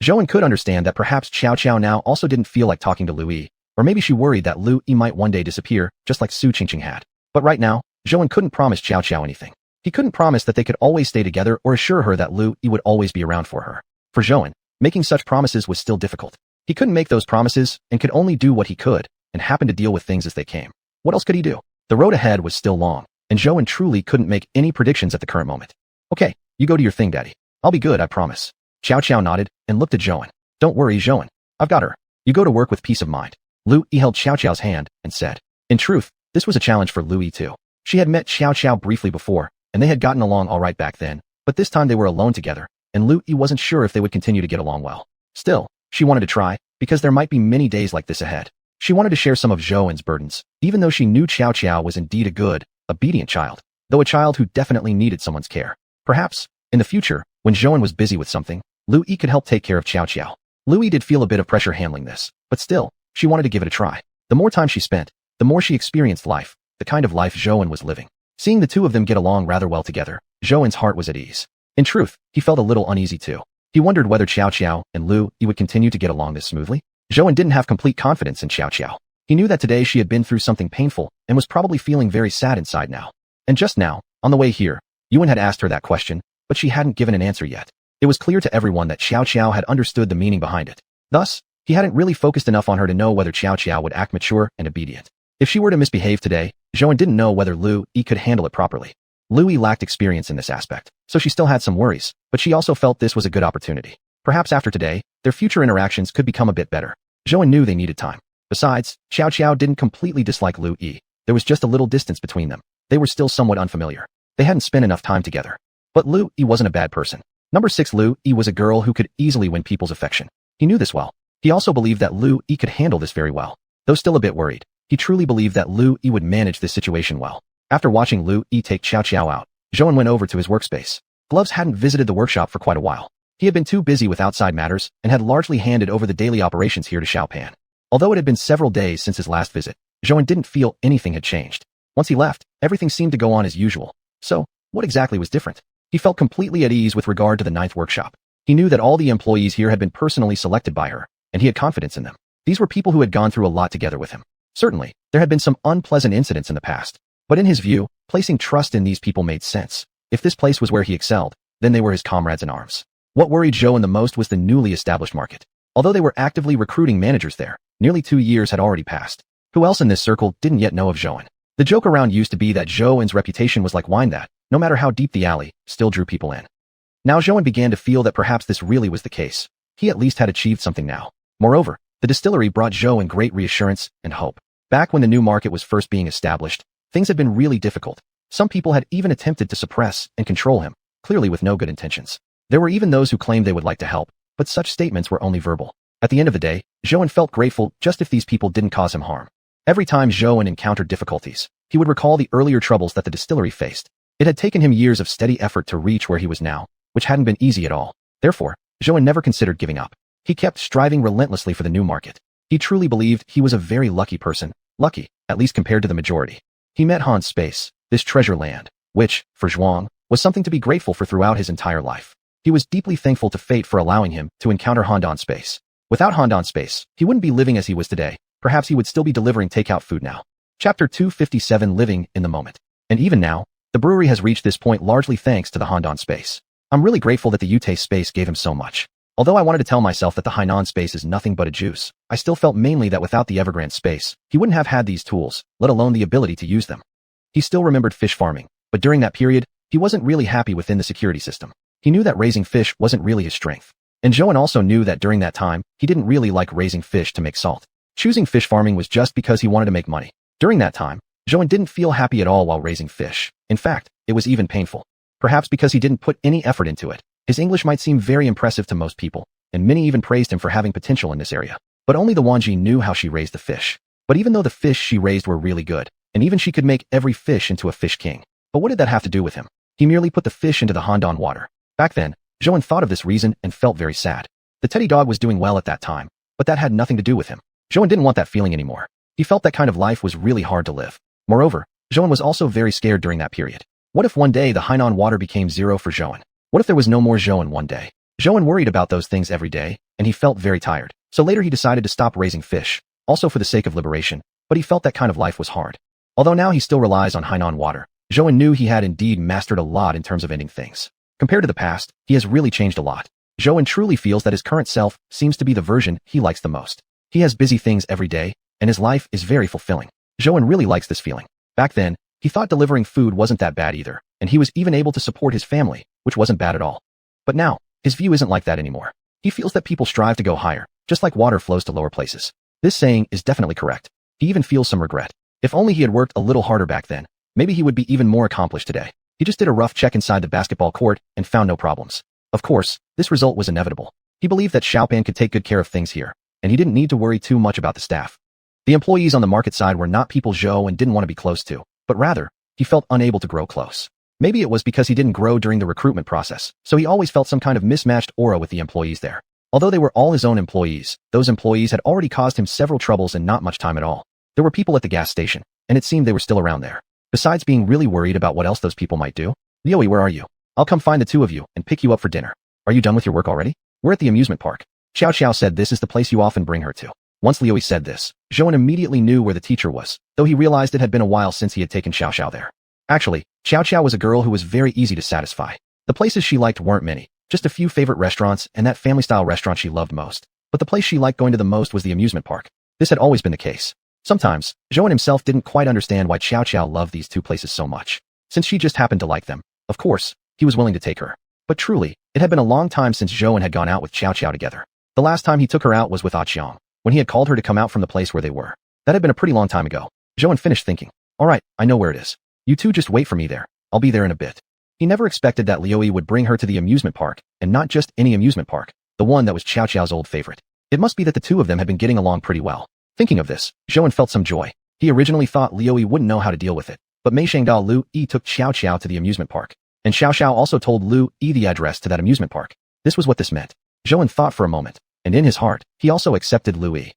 Zhou could understand that perhaps Xiao Xiao now also didn't feel like talking to Lu Yi, or maybe she worried that Lu Yi might one day disappear, just like Su Qingqing had. But right now, Zhou couldn't promise Xiao Xiao anything. He couldn't promise that they could always stay together or assure her that Lu Yi would always be around for her. For Zhou, making such promises was still difficult. He couldn't make those promises and could only do what he could, and happen to deal with things as they came. What else could he do? The road ahead was still long, and Zhou truly couldn't make any predictions at the current moment. Okay, you go do your thing, Daddy. I'll be good, I promise. Xiao Xiao nodded and looked at Zhou. Don't worry, Zhou. I've got her. You go to work with peace of mind. Lu Yi held Xiao Xiao's hand and said. In truth, this was a challenge for Lu Yi too. She had met Xiao Xiao briefly before, and they had gotten along all right back then, but this time they were alone together, and Lu Yi wasn't sure if they would continue to get along well. Still, she wanted to try, because there might be many days like this ahead. She wanted to share some of Zhou's burdens, even though she knew Xiao Xiao was indeed a good, obedient child, though a child who definitely needed someone's care. Perhaps, in the future, when Zhou was busy with something, Lu Yi could help take care of Xiao Xiao. Lu Yi did feel a bit of pressure handling this, but still, she wanted to give it a try. The more time she spent, the more she experienced life, the kind of life Zhou was living. Seeing the two of them get along rather well together, Zhou's heart was at ease. In truth, he felt a little uneasy too. He wondered whether Xiao Xiao and Lu Yi would continue to get along this smoothly. Zhou didn't have complete confidence in Xiao Xiao. He knew that today she had been through something painful and was probably feeling very sad inside now. And just now, on the way here, Yuan had asked her that question, but she hadn't given an answer yet. It was clear to everyone that Xiao Xiao had understood the meaning behind it. Thus, he hadn't really focused enough on her to know whether Xiao Xiao would act mature and obedient. If she were to misbehave today, Zhou didn't know whether Lu Yi could handle it properly. Lu Yi lacked experience in this aspect, so she still had some worries, but she also felt this was a good opportunity. Perhaps after today, their future interactions could become a bit better. Zhou knew they needed time. Besides, Xiao Xiao didn't completely dislike Lu Yi. There was just a little distance between them. They were still somewhat unfamiliar. They hadn't spent enough time together. But Lu Yi wasn't a bad person. Number 6 Lu Yi was a girl who could easily win people's affection. He knew this well. He also believed that Lu Yi could handle this very well. Though still a bit worried, he truly believed that Lu Yi would manage this situation well. After watching Lu Yi take Xiao Xiao out, Zhou went over to his workspace. Gloves hadn't visited the workshop for quite a while. He had been too busy with outside matters and had largely handed over the daily operations here to Xiaopan. Although it had been several days since his last visit, Zhou didn't feel anything had changed. Once he left, everything seemed to go on as usual. So, what exactly was different? He felt completely at ease with regard to the 9th workshop. He knew that all the employees here had been personally selected by her, and he had confidence in them. These were people who had gone through a lot together with him. Certainly, there had been some unpleasant incidents in the past, but in his view, placing trust in these people made sense. If this place was where he excelled, then they were his comrades in arms. What worried Zhou the most was the newly established market. Although they were actively recruiting managers there, nearly 2 years had already passed. Who else in this circle didn't yet know of Zhou? The joke around used to be that Zhou's reputation was like wine that, no matter how deep the alley, still drew people in. Now Zhou began to feel that perhaps this really was the case. He at least had achieved something now. Moreover, the distillery brought Zhou great reassurance and hope. Back when the new market was first being established, things had been really difficult. Some people had even attempted to suppress and control him, clearly with no good intentions. There were even those who claimed they would like to help, but such statements were only verbal. At the end of the day, Zhou felt grateful just if these people didn't cause him harm. Every time Zhou encountered difficulties, he would recall the earlier troubles that the distillery faced. It had taken him years of steady effort to reach where he was now, which hadn't been easy at all. Therefore, Zhou never considered giving up. He kept striving relentlessly for the new market. He truly believed he was a very lucky person, lucky, at least compared to the majority. He met Han's space, this treasure land, which, for Zhuang, was something to be grateful for throughout his entire life. He was deeply thankful to fate for allowing him to encounter Handan space. Without Handan space, he wouldn't be living as he was today. Perhaps he would still be delivering takeout food now. Chapter 257 Living in the Moment. And even now, the brewery has reached this point largely thanks to the Handan space. I'm really grateful that the Yute space gave him so much. Although I wanted to tell myself that the Hainan space is nothing but a juice, I still felt mainly that without the Evergrande space, he wouldn't have had these tools, let alone the ability to use them. He still remembered fish farming, but during that period, He wasn't really happy within the security system. He knew that raising fish wasn't really his strength. And Zhou also knew that during that time, he didn't really like raising fish to make salt. Choosing fish farming was just because he wanted to make money. During that time, Zhou didn't feel happy at all while raising fish. In fact, it was even painful. Perhaps because he didn't put any effort into it. His English might seem very impressive to most people, and many even praised him for having potential in this area. But only the Wanji knew how she raised the fish. But even though the fish she raised were really good, and even she could make every fish into a fish king. But what did that have to do with him? He merely put the fish into the Handan water. Back then, Zhou thought of this reason and felt very sad. The teddy dog was doing well at that time, but that had nothing to do with him. Zhou didn't want that feeling anymore. He felt that kind of life was really hard to live. Moreover, Zhou was also very scared during that period. What if one day the Hainan water became zero for Zhou? What if there was no more Zhou one day? Zhou worried about those things every day, and he felt very tired. So later he decided to stop raising fish, also for the sake of liberation, but he felt that kind of life was hard. Although now he still relies on Hainan water, Zhou knew he had indeed mastered a lot in terms of ending things. Compared to the past, he has really changed a lot. Zhou truly feels that his current self seems to be the version he likes the most. He has busy things every day, and his life is very fulfilling. Zhou really likes this feeling. Back then, he thought delivering food wasn't that bad either, and he was even able to support his family, which wasn't bad at all. But now, his view isn't like that anymore. He feels that people strive to go higher, just like water flows to lower places. This saying is definitely correct. He even feels some regret. If only he had worked a little harder back then, maybe he would be even more accomplished today. He just did a rough check inside the basketball court and found no problems. Of course, this result was inevitable. He believed that Xiaopan could take good care of things here, and he didn't need to worry too much about the staff. The employees on the market side were not people Zhou didn't want to be close to, but rather, he felt unable to grow close. Maybe it was because he didn't grow during the recruitment process, so he always felt some kind of mismatched aura with the employees there. Although they were all his own employees, those employees had already caused him several troubles in not much time at all. There were people at the gas station, and it seemed they were still around there. Besides being really worried about what else those people might do, Liuyi, where are you? I'll come find the two of you and pick you up for dinner. Are you done with your work already? We're at the amusement park. Xiao said this is the place you often bring her to. Once Liuyi said this, Zhou immediately knew where the teacher was, though he realized it had been a while since he had taken Xiao there. Actually, Xiao was a girl who was very easy to satisfy. The places she liked weren't many, just a few favorite restaurants and that family-style restaurant she loved most. But the place she liked going to the most was the amusement park. This had always been the case. Sometimes, Zhou himself didn't quite understand why Xiao loved these two places so much. Since she just happened to like them, of course, he was willing to take her. But truly, it had been a long time since Zhou had gone out with Xiao together. The last time he took her out was with Xiang, when he had called her to come out from the place where they were. That had been a pretty long time ago. Zhou finished thinking, alright, I know where it is. You two just wait for me there. I'll be there in a bit. He never expected that Liuyi would bring her to the amusement park, and not just any amusement park, the one that was Xiao's old favorite. It must be that the two of them had been getting along pretty well. Thinking of this, Zhou felt some joy. He originally thought Liuyi wouldn't know how to deal with it, but Mei Shangdao Lu Yi took Xiao to the amusement park, and Xiao also told Lu Yi the address to that amusement park. This was what this meant. Zhou thought for a moment, and in his heart, he also accepted Lu Yi.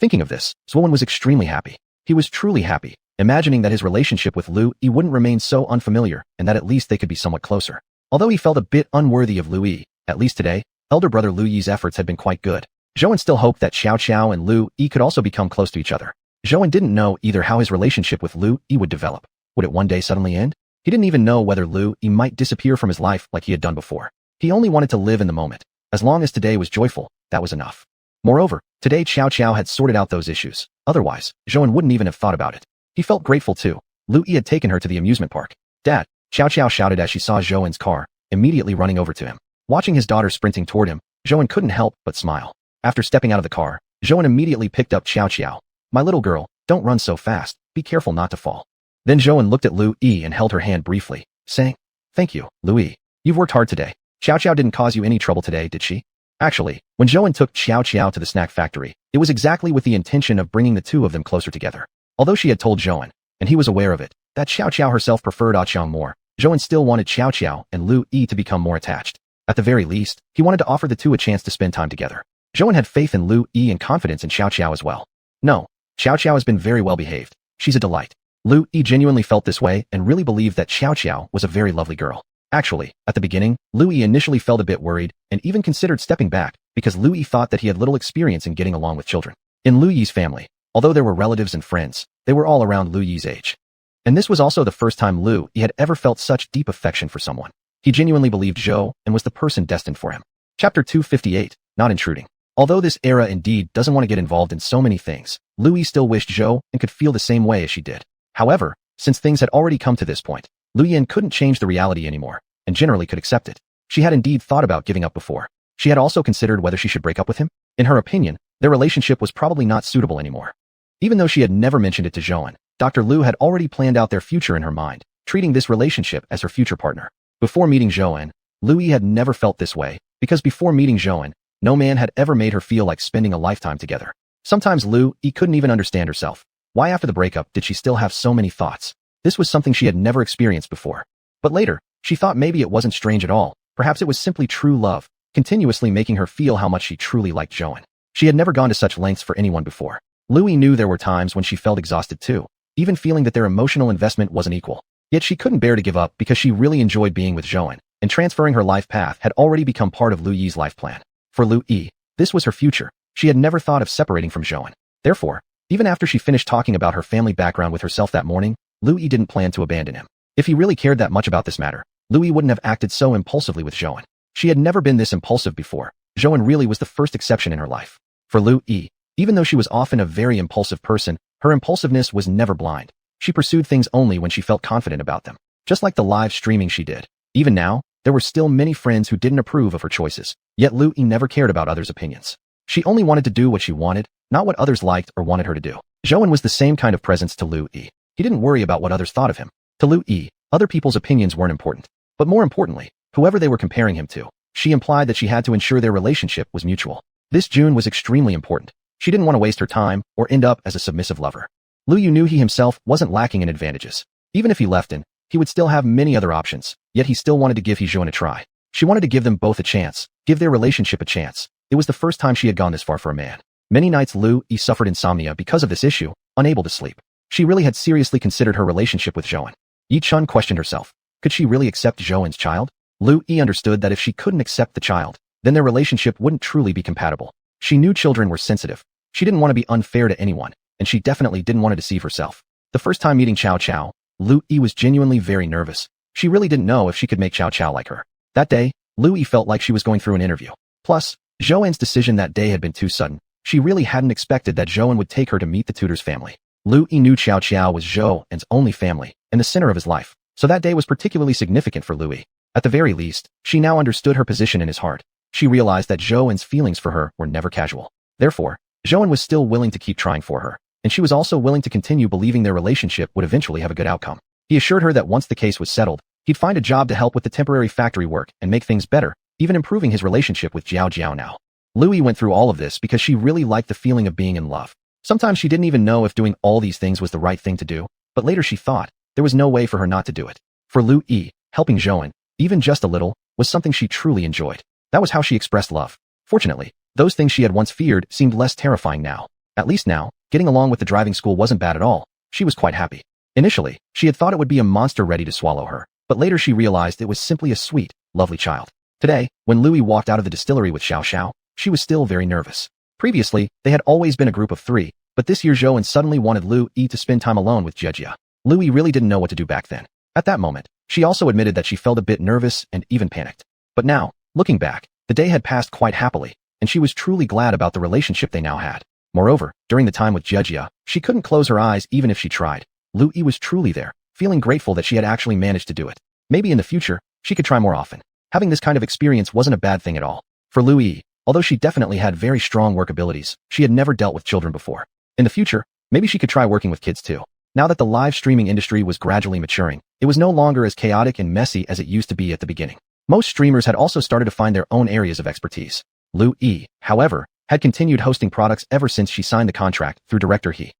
Thinking of this, Zhou was extremely happy. He was truly happy, imagining that his relationship with Lu Yi wouldn't remain so unfamiliar and that at least they could be somewhat closer. Although he felt a bit unworthy of Lu Yi, at least today, elder brother Lu Yi's efforts had been quite good. Zhou still hoped that Xiao and Lu Yi could also become close to each other. Zhou didn't know either how his relationship with Lu Yi would develop. Would it one day suddenly end? He didn't even know whether Lu Yi might disappear from his life like he had done before. He only wanted to live in the moment. As long as today was joyful, that was enough. Moreover, today Xiao had sorted out those issues. Otherwise, Zhou wouldn't even have thought about it. He felt grateful too. Lu Yi had taken her to the amusement park. Dad, Xiao shouted as she saw Zhou's car, immediately running over to him. Watching his daughter sprinting toward him, Zhou couldn't help but smile. After stepping out of the car, Zhou immediately picked up Xiao. My little girl, don't run so fast, be careful not to fall. Then Zhou looked at Lu Yi and held her hand briefly, saying, Thank you, Lu Yi. You've worked hard today. Xiao didn't cause you any trouble today, did she? Actually, when Zhou took Xiao to the snack factory, it was exactly with the intention of bringing the two of them closer together. Although she had told Zhou, and he was aware of it, that Xiao herself preferred Xiang more, Zhou still wanted Xiao and Lu Yi to become more attached. At the very least, he wanted to offer the two a chance to spend time together. Zhou had faith in Lu Yi and confidence in Xiao as well. No, Xiao has been very well behaved. She's a delight. Lu Yi genuinely felt this way and really believed that Xiao was a very lovely girl. Actually, at the beginning, Lu Yi initially felt a bit worried and even considered stepping back because Lu Yi thought that he had little experience in getting along with children. In Lu Yi's family, although there were relatives and friends, they were all around Lu Yi's age. And this was also the first time Lu Yi had ever felt such deep affection for someone. He genuinely believed Zhou and was the person destined for him. Chapter 258, Not Intruding. Although this era indeed doesn't want to get involved in so many things, Lu Yi still wished Zhou and could feel the same way as she did. However, since things had already come to this point, Lu Yin couldn't change the reality anymore, and generally could accept it. She had indeed thought about giving up before. She had also considered whether she should break up with him. In her opinion, their relationship was probably not suitable anymore. Even though she had never mentioned it to Zhouan, Dr. Lu had already planned out their future in her mind, treating this relationship as her future partner. Before meeting Zhouan, Lu Yi had never felt this way, because before meeting Zhouan, no man had ever made her feel like spending a lifetime together. Sometimes Lu Yi couldn't even understand herself. Why after the breakup did she still have so many thoughts? This was something she had never experienced before. But later, she thought maybe it wasn't strange at all. Perhaps it was simply true love, continuously making her feel how much she truly liked Zhouan. She had never gone to such lengths for anyone before. Lu Yi knew there were times when she felt exhausted too, even feeling that their emotional investment wasn't equal. Yet she couldn't bear to give up because she really enjoyed being with Zhouan, and transferring her life path had already become part of Lu Yi's life plan. For Lu Yi, this was her future. She had never thought of separating from Zhouan. Therefore, even after she finished talking about her family background with herself that morning, Lu Yi didn't plan to abandon him. If he really cared that much about this matter, Lu Yi wouldn't have acted so impulsively with Zhouan. She had never been this impulsive before. Zhouan really was the first exception in her life. For Lu Yi, even though she was often a very impulsive person, her impulsiveness was never blind. She pursued things only when she felt confident about them. Just like the live streaming she did. Even now, there were still many friends who didn't approve of her choices. Yet Lu Yi never cared about others' opinions. She only wanted to do what she wanted, not what others liked or wanted her to do. Zhouan was the same kind of presence to Lu Yi. He didn't worry about what others thought of him. To Lu Yi, other people's opinions weren't important. But more importantly, whoever they were comparing him to, she implied that she had to ensure their relationship was mutual. This June was extremely important. She didn't want to waste her time or end up as a submissive lover. Lu Yu knew he himself wasn't lacking in advantages. Even if he left in, he would still have many other options, yet he still wanted to give Zhouan a try. She wanted to give them both a chance, give their relationship a chance. It was the first time she had gone this far for a man. Many nights Lu Yi suffered insomnia because of this issue, unable to sleep. She really had seriously considered her relationship with Zhouan. Yi Chun questioned herself. Could she really accept Zhouan's child? Lu Yi understood that if she couldn't accept the child, then their relationship wouldn't truly be compatible. She knew children were sensitive. She didn't want to be unfair to anyone, and she definitely didn't want to deceive herself. The first time meeting Xiao Xiao, Lu Yi was genuinely very nervous. She really didn't know if she could make Xiao Xiao like her. That day, Lu Yi felt like she was going through an interview. Plus, Zhouan's decision that day had been too sudden. She really hadn't expected that Zhouan would take her to meet the tutor's family. Lu Yi knew Xiao Xiao was Zhouan's only family, and the center of his life, so that day was particularly significant for Lu Yi. At the very least, she now understood her position in his heart. She realized that Zhouan's feelings for her were never casual. Therefore, Zhouan was still willing to keep trying for her, and she was also willing to continue believing their relationship would eventually have a good outcome. He assured her that once the case was settled, he'd find a job to help with the temporary factory work and make things better, even improving his relationship with Jiao Jiao now. Lu Yi went through all of this because she really liked the feeling of being in love. Sometimes she didn't even know if doing all these things was the right thing to do, but later she thought there was no way for her not to do it. For Lu Yi, helping Zhouan, even just a little, was something she truly enjoyed. That was how she expressed love. Fortunately, those things she had once feared seemed less terrifying now. At least now, getting along with the driving school wasn't bad at all. She was quite happy. Initially, she had thought it would be a monster ready to swallow her, but later she realized it was simply a sweet, lovely child. Today, when Lu Yi walked out of the distillery with Xiao Xiao, she was still very nervous. Previously, they had always been a group of three, but this year Zhouan suddenly wanted Lu Yi to spend time alone with Jie. Lu Yi really didn't know what to do back then. At that moment, she also admitted that she felt a bit nervous and even panicked. But now, looking back, the day had passed quite happily, and she was truly glad about the relationship they now had. Moreover, during the time with Jie, she couldn't close her eyes even if she tried. Lu Yi was truly there, feeling grateful that she had actually managed to do it. Maybe in the future, she could try more often. Having this kind of experience wasn't a bad thing at all. For Lu Yi, although she definitely had very strong work abilities, she had never dealt with children before. In the future, maybe she could try working with kids too. Now that the live streaming industry was gradually maturing, it was no longer as chaotic and messy as it used to be at the beginning. Most streamers had also started to find their own areas of expertise. Lu Yi, however, had continued hosting products ever since she signed the contract through director He.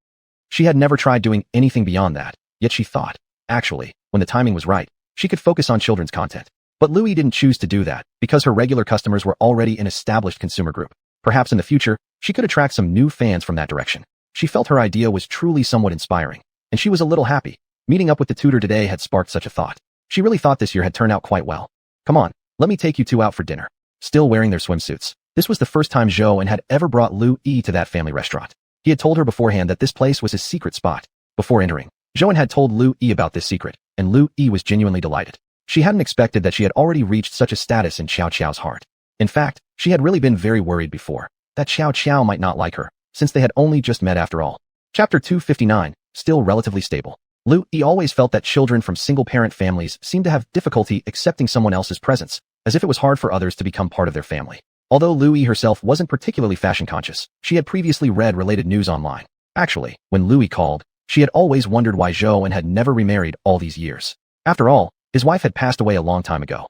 She had never tried doing anything beyond that, yet she thought, actually, when the timing was right, she could focus on children's content. But Lu Yi didn't choose to do that, because her regular customers were already an established consumer group. Perhaps in the future, she could attract some new fans from that direction. She felt her idea was truly somewhat inspiring, and she was a little happy. Meeting up with the tutor today had sparked such a thought. She really thought this year had turned out quite well. Come on, let me take you two out for dinner. Still wearing their swimsuits. This was the first time Zhouan had ever brought Lu Yi to that family restaurant. He had told her beforehand that this place was his secret spot. Before entering, Zhouan had told Lu Yi about this secret, and Lu Yi was genuinely delighted. She hadn't expected that she had already reached such a status in Xiao Xiao's heart. In fact, she had really been very worried before, that Xiao Xiao might not like her, since they had only just met after all. Chapter 259, still relatively stable. Lu Yi always felt that children from single-parent families seemed to have difficulty accepting someone else's presence, as if it was hard for others to become part of their family. Although Lu Yi herself wasn't particularly fashion-conscious, she had previously read related news online. Actually, when Lu Yi called, she had always wondered why Zhou had never remarried all these years. After all, his wife had passed away a long time ago.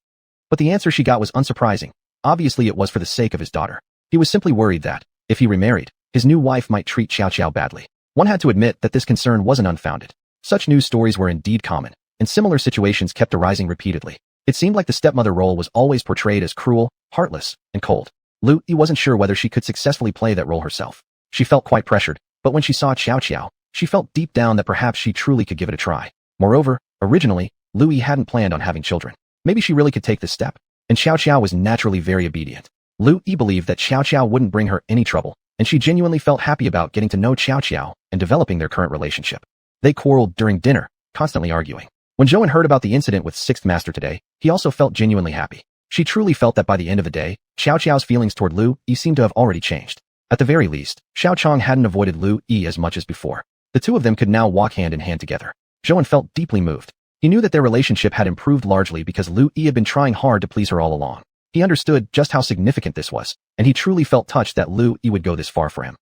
But the answer she got was unsurprising. Obviously it was for the sake of his daughter. He was simply worried that, if he remarried, his new wife might treat Xiao badly. One had to admit that this concern wasn't unfounded. Such news stories were indeed common, and similar situations kept arising repeatedly. It seemed like the stepmother role was always portrayed as cruel, heartless, and cold. Lu Yi wasn't sure whether she could successfully play that role herself. She felt quite pressured, but when she saw Xiao, she felt deep down that perhaps she truly could give it a try. Moreover, originally, Lu Yi hadn't planned on having children. Maybe she really could take this step, and Xiao was naturally very obedient. Lu Yi believed that Xiao wouldn't bring her any trouble, and she genuinely felt happy about getting to know Xiao and developing their current relationship. They quarreled during dinner, constantly arguing. When Zhou heard about the incident with Sixth Master today, he also felt genuinely happy. She truly felt that by the end of the day, Xiao's feelings toward Lu Yi seemed to have already changed. At the very least, Xiao Chong hadn't avoided Lu Yi as much as before. The two of them could now walk hand in hand together. Zhou felt deeply moved. He knew that their relationship had improved largely because Lu Yi had been trying hard to please her all along. He understood just how significant this was, and he truly felt touched that Lu Yi would go this far for him.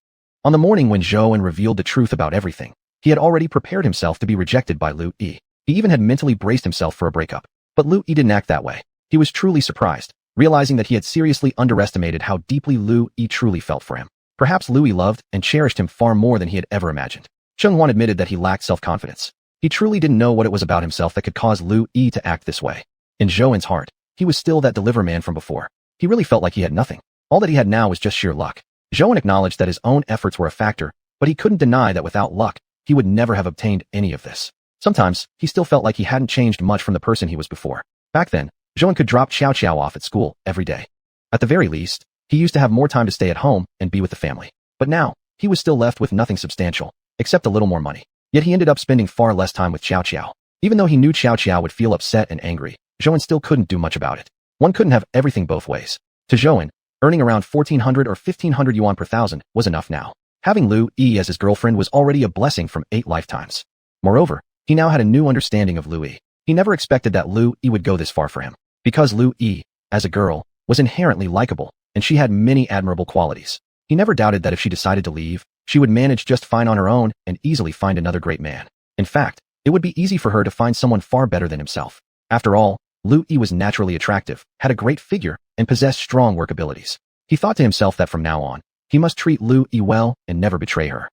On the morning when Zhou revealed the truth about everything, he had already prepared himself to be rejected by Lu Yi. He even had mentally braced himself for a breakup. But Lu Yi didn't act that way. He was truly surprised, realizing that he had seriously underestimated how deeply Lu Yi truly felt for him. Perhaps Lu Yi loved and cherished him far more than he had ever imagined. Chenghuan admitted that he lacked self-confidence. He truly didn't know what it was about himself that could cause Lu Yi to act this way. In Zhou's heart, he was still that deliver man from before. He really felt like he had nothing. All that he had now was just sheer luck. Zhou acknowledged that his own efforts were a factor, but he couldn't deny that without luck, he would never have obtained any of this. Sometimes, he still felt like he hadn't changed much from the person he was before. Back then, Zhou could drop Xiao off at school every day. At the very least, he used to have more time to stay at home and be with the family. But now, he was still left with nothing substantial, except a little more money. Yet he ended up spending far less time with Xiao. Even though he knew Xiao would feel upset and angry, Zhou still couldn't do much about it. One couldn't have everything both ways. To Zhou, earning around 1,400 or 1,500 yuan per thousand was enough now. Having Lu Yi as his girlfriend was already a blessing from 8 lifetimes. Moreover, he now had a new understanding of Lu Yi. He never expected that Lu Yi would go this far for him. Because Lu Yi, as a girl, was inherently likable, and she had many admirable qualities. He never doubted that if she decided to leave, she would manage just fine on her own and easily find another great man. In fact, it would be easy for her to find someone far better than himself. After all, Lu Yi was naturally attractive, had a great figure, and possessed strong work abilities. He thought to himself that from now on, he must treat Lu Yi well and never betray her.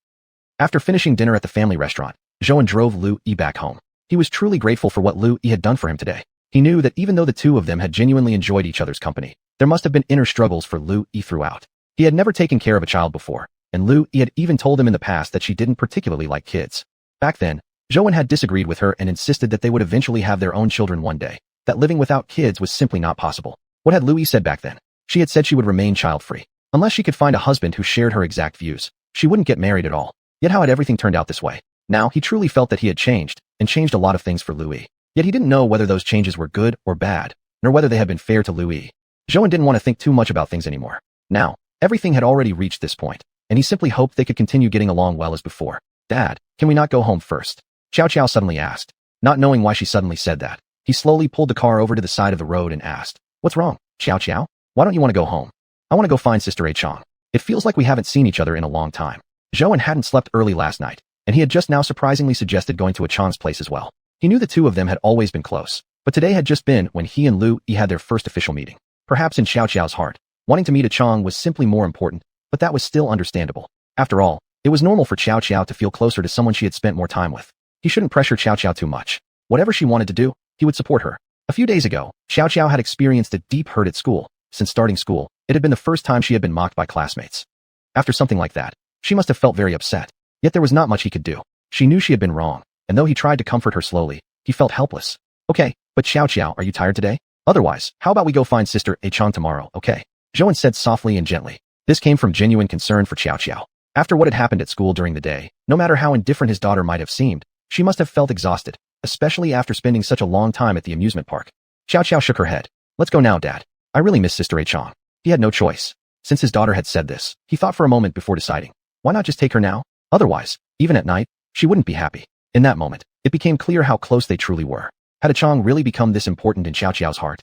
After finishing dinner at the family restaurant, Zhou drove Lu Yi back home. He was truly grateful for what Lu Yi had done for him today. He knew that even though the two of them had genuinely enjoyed each other's company, there must have been inner struggles for Lu Yi throughout. He had never taken care of a child before, and Lu Yi had even told him in the past that she didn't particularly like kids. Back then, Zhou had disagreed with her and insisted that they would eventually have their own children one day, that living without kids was simply not possible. What had Lu Yi said back then? She had said she would remain child-free. Unless she could find a husband who shared her exact views, she wouldn't get married at all. Yet how had everything turned out this way? Now, he truly felt that he had changed, and changed a lot of things for Lu Yi. Yet he didn't know whether those changes were good or bad, nor whether they had been fair to Lu Yi. Zhou didn't want to think too much about things anymore. Now, everything had already reached this point, and he simply hoped they could continue getting along well as before. Dad, can we not go home first? Xiao suddenly asked. Not knowing why she suddenly said that, he slowly pulled the car over to the side of the road and asked, "What's wrong, Xiao? Why don't you want to go home?" "I want to go find Sister A Chong. It feels like we haven't seen each other in a long time." Zhou hadn't slept early last night, and he had just now surprisingly suggested going to A Chong's place as well. He knew the two of them had always been close, but today had just been when he and Lu Yi had their first official meeting. Perhaps in Xiao's heart, wanting to meet A Chong was simply more important, but that was still understandable. After all, it was normal for Xiao to feel closer to someone she had spent more time with. He shouldn't pressure Xiao too much. Whatever she wanted to do, he would support her. A few days ago, Xiao had experienced a deep hurt at school. Since starting school, it had been the first time she had been mocked by classmates. After something like that, she must have felt very upset. Yet there was not much he could do. She knew she had been wrong, and though he tried to comfort her slowly, he felt helpless. "Okay, but Xiao, are you tired today? Otherwise, how about we go find Sister A Chong tomorrow, okay?" Zhou said softly and gently. This came from genuine concern for Xiao. After what had happened at school during the day, no matter how indifferent his daughter might have seemed, she must have felt exhausted, especially after spending such a long time at the amusement park. Xiao shook her head. "Let's go now, Dad. I really miss Sister A Chong." He had no choice. Since his daughter had said this, he thought for a moment before deciding. Why not just take her now? Otherwise, even at night, she wouldn't be happy. In that moment, it became clear how close they truly were. Had Chang really become this important in Xiao's heart?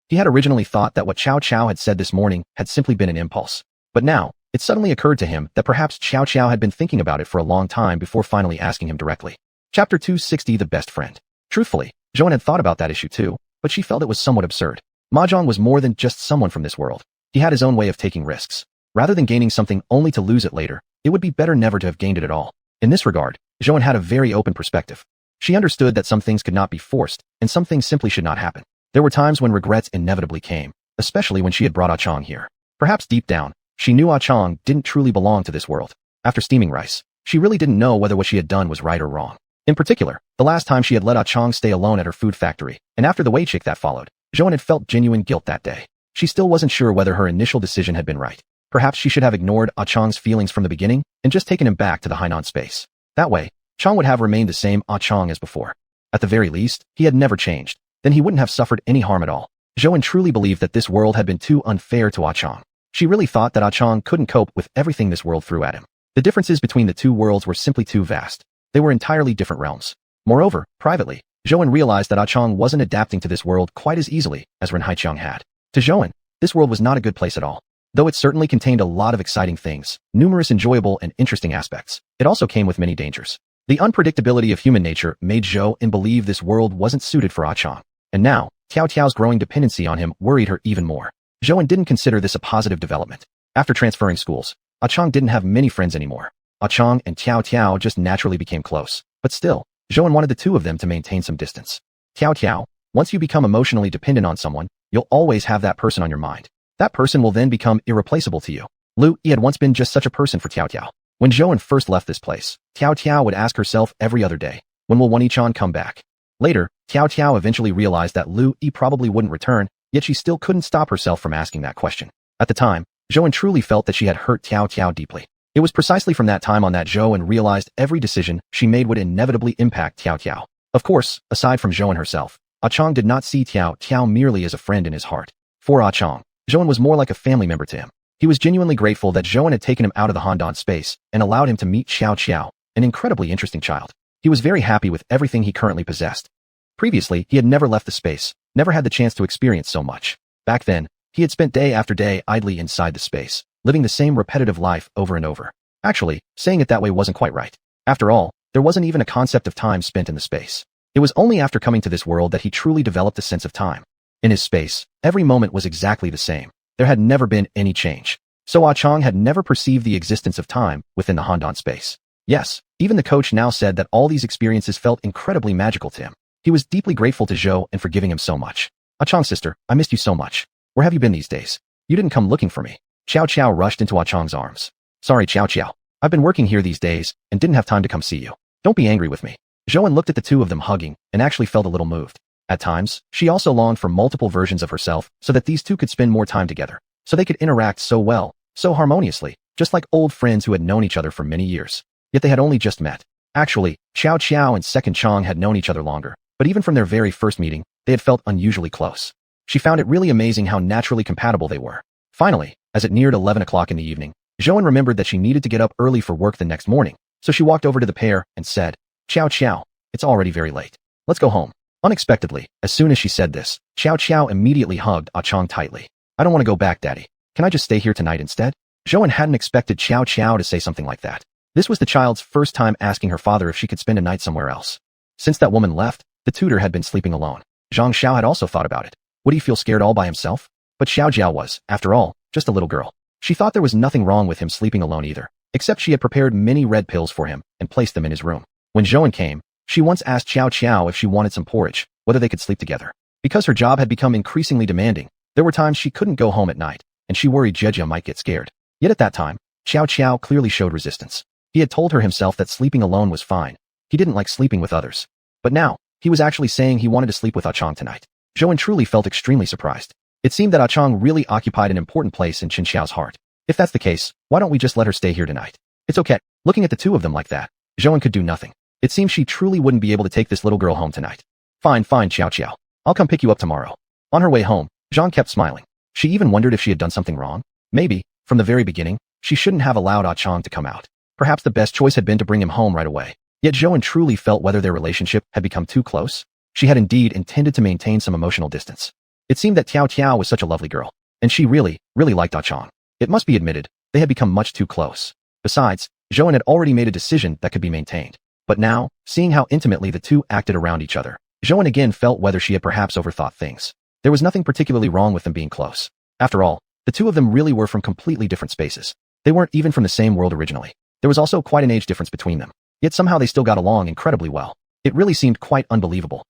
He had originally thought that what Xiao had said this morning had simply been an impulse. But now, it suddenly occurred to him that perhaps Xiao had been thinking about it for a long time before finally asking him directly. Chapter 260 The Best Friend. Truthfully, Zhou had thought about that issue too, but she felt it was somewhat absurd. Mahjong was more than just someone from this world. He had his own way of taking risks. Rather than gaining something only to lose it later, it would be better never to have gained it at all. In this regard, Zhou had a very open perspective. She understood that some things could not be forced, and some things simply should not happen. There were times when regrets inevitably came, especially when she had brought Ah Chang here. Perhaps deep down, she knew Ah Chang didn't truly belong to this world. After steaming rice, she really didn't know whether what she had done was right or wrong. In particular, the last time she had let Ah Chang stay alone at her food factory, and after the wage chick that followed, Zhou had felt genuine guilt that day. She still wasn't sure whether her initial decision had been right. Perhaps she should have ignored Ah Chang's feelings from the beginning and just taken him back to the Hainan space. That way, Chang would have remained the same Ah Chang as before. At the very least, he had never changed. Then he wouldn't have suffered any harm at all. Zhou truly believed that this world had been too unfair to Ah Chang. She really thought that Ah Chang couldn't cope with everything this world threw at him. The differences between the two worlds were simply too vast. They were entirely different realms. Moreover, privately, Zhou realized that Ah Chang wasn't adapting to this world quite as easily as Ren Haiqiang had. To Zhou, this world was not a good place at all. Though it certainly contained a lot of exciting things, numerous enjoyable and interesting aspects, it also came with many dangers. The unpredictability of human nature made Zhou believe this world wasn't suited for Ah Chang. And now, Tiao's growing dependency on him worried her even more. Zhou didn't consider this a positive development. After transferring schools, Ah Chang didn't have many friends anymore. Ah Chang and Tiao just naturally became close. But still, Zhou wanted the two of them to maintain some distance. Tiao, once you become emotionally dependent on someone, you'll always have that person on your mind. That person will then become irreplaceable to you. Lu Yi had once been just such a person for Tiao. When Zhou first left this place, Tiao would ask herself every other day, when will Wan-Yi-chan come back? Later, Tiao eventually realized that Lu Yi probably wouldn't return, yet she still couldn't stop herself from asking that question. At the time, Zhou truly felt that she had hurt Tiao deeply. It was precisely from that time on that Zhou realized every decision she made would inevitably impact Tiao. Of course, aside from Zhou herself, Ah Chang did not see Tiao merely as a friend in his heart. For Ah Chang, Zhou was more like a family member to him. He was genuinely grateful that Zhou had taken him out of the Handan space and allowed him to meet Xiao, an incredibly interesting child. He was very happy with everything he currently possessed. Previously, he had never left the space, never had the chance to experience so much. Back then, he had spent day after day idly inside the space, living the same repetitive life over and over. Actually, saying it that way wasn't quite right. After all, there wasn't even a concept of time spent in the space. It was only after coming to this world that he truly developed a sense of time. In his space, every moment was exactly the same. There had never been any change. So Ah Chang had never perceived the existence of time within the Handan space. Yes, even the coach now said that all these experiences felt incredibly magical to him. He was deeply grateful to Zhou for giving him so much. Ah Chang sister, I missed you so much. Where have you been these days? You didn't come looking for me. Xiao rushed into Ah Chang's arms. Sorry Xiao. I've been working here these days and didn't have time to come see you. Don't be angry with me. Zhou looked at the two of them hugging and actually felt a little moved. At times, she also longed for multiple versions of herself so that these two could spend more time together, so they could interact so well, so harmoniously, just like old friends who had known each other for many years. Yet they had only just met. Actually, Xiao and Second Chang had known each other longer, but even from their very first meeting, they had felt unusually close. She found it really amazing how naturally compatible they were. Finally, as it neared 11 o'clock in the evening, Zhou remembered that she needed to get up early for work the next morning, so she walked over to the pair and said, Xiao, it's already very late. Let's go home. Unexpectedly, as soon as she said this, Xiao immediately hugged Ah Chang tightly. I don't want to go back, Daddy. Can I just stay here tonight instead? Zhou hadn't expected Xiao to say something like that. This was the child's first time asking her father if she could spend a night somewhere else. Since that woman left, the tutor had been sleeping alone. Zhang Xiao had also thought about it. Would he feel scared all by himself? But Xiao was, after all, just a little girl. She thought there was nothing wrong with him sleeping alone either, except she had prepared many red pills for him and placed them in his room. When Zhou came, she once asked Xiao if she wanted some porridge, whether they could sleep together. Because her job had become increasingly demanding, there were times she couldn't go home at night, and she worried Jejia might get scared. Yet at that time, Xiao clearly showed resistance. He had told her himself that sleeping alone was fine. He didn't like sleeping with others. But now, he was actually saying he wanted to sleep with Ah Chang tonight. Zhou truly felt extremely surprised. It seemed that Ah Chang really occupied an important place in Qin Xiao's heart. If that's the case, why don't we just let her stay here tonight? It's okay. Looking at the two of them like that, Zhou could do nothing. It seemed she truly wouldn't be able to take this little girl home tonight. Fine, Xiao. I'll come pick you up tomorrow. On her way home, Zhang kept smiling. She even wondered if she had done something wrong. Maybe, from the very beginning, she shouldn't have allowed Ah Chang to come out. Perhaps the best choice had been to bring him home right away. Yet Zhou truly felt whether their relationship had become too close. She had indeed intended to maintain some emotional distance. It seemed that Tiao Tiao was such a lovely girl, and she really liked Ah Chong. It must be admitted, they had become much too close. Besides, Zhou had already made a decision that could be maintained. But now, seeing how intimately the two acted around each other, Zhou again felt whether she had perhaps overthought things. There was nothing particularly wrong with them being close. After all, the two of them really were from completely different spaces. They weren't even from the same world originally. There was also quite an age difference between them. Yet somehow they still got along incredibly well. It really seemed quite unbelievable.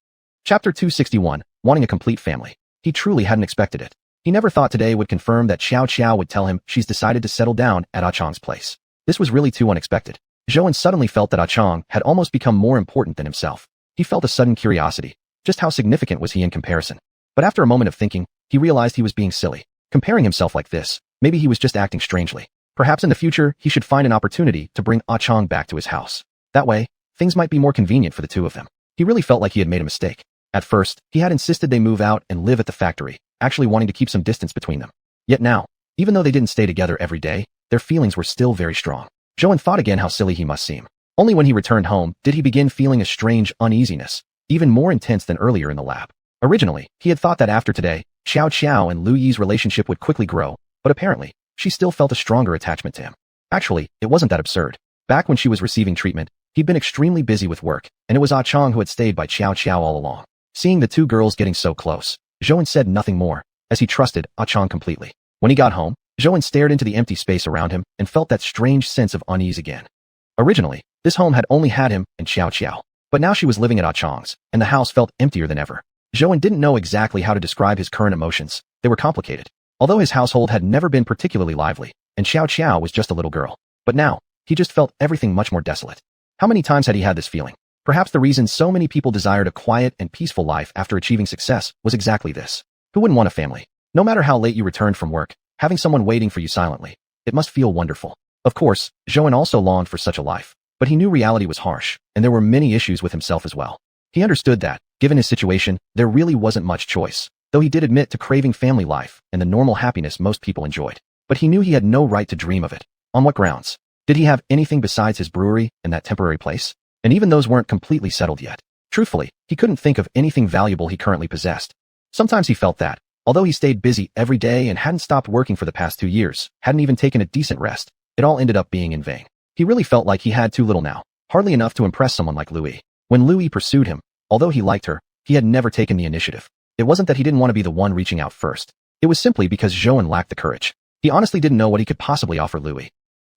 Chapter 261, Wanting a Complete Family. He truly hadn't expected it. He never thought today would confirm that Xiao would tell him she's decided to settle down at Ah Chong's place. This was really too unexpected. Zhou suddenly felt that Ah Chong had almost become more important than himself. He felt a sudden curiosity. Just how significant was he in comparison? But after a moment of thinking, he realized he was being silly. Comparing himself like this, maybe he was just acting strangely. Perhaps in the future, he should find an opportunity to bring Ah Chong back to his house. That way, things might be more convenient for the two of them. He really felt like he had made a mistake. At first, he had insisted they move out and live at the factory, actually wanting to keep some distance between them. Yet now, even though they didn't stay together every day, their feelings were still very strong. Zhou thought again how silly he must seem. Only when he returned home did he begin feeling a strange uneasiness, even more intense than earlier in the lab. Originally, he had thought that after today, Xiao and Lu Yi's relationship would quickly grow, but apparently, she still felt a stronger attachment to him. Actually, it wasn't that absurd. Back when she was receiving treatment, he'd been extremely busy with work, and it was Ah Chong who had stayed by Xiao all along. Seeing the two girls getting so close, Zhou said nothing more, as he trusted Ah Chong completely. When he got home, Zhou stared into the empty space around him and felt that strange sense of unease again. Originally, this home had only had him and Xiao, but now she was living at Ah Chong's, and the house felt emptier than ever. Zhou didn't know exactly how to describe his current emotions. They were complicated. Although his household had never been particularly lively, and Xiao was just a little girl. But now, he just felt everything much more desolate. How many times had he had this feeling? Perhaps the reason so many people desired a quiet and peaceful life after achieving success was exactly this. Who wouldn't want a family? No matter how late you returned from work, having someone waiting for you silently, it must feel wonderful. Of course, Zhou also longed for such a life, but he knew reality was harsh, and there were many issues with himself as well. He understood that, given his situation, there really wasn't much choice, though he did admit to craving family life and the normal happiness most people enjoyed. But he knew he had no right to dream of it. On what grounds? Did he have anything besides his brewery and that temporary place? And even those weren't completely settled yet. Truthfully, he couldn't think of anything valuable he currently possessed. Sometimes he felt that, although he stayed busy every day and hadn't stopped working for the past 2 years, hadn't even taken a decent rest, it all ended up being in vain. He really felt like he had too little now, hardly enough to impress someone like Lu Yi. When Lu Yi pursued him, although he liked her, he had never taken the initiative. It wasn't that he didn't want to be the one reaching out first. It was simply because Zhou lacked the courage. He honestly didn't know what he could possibly offer Lu Yi.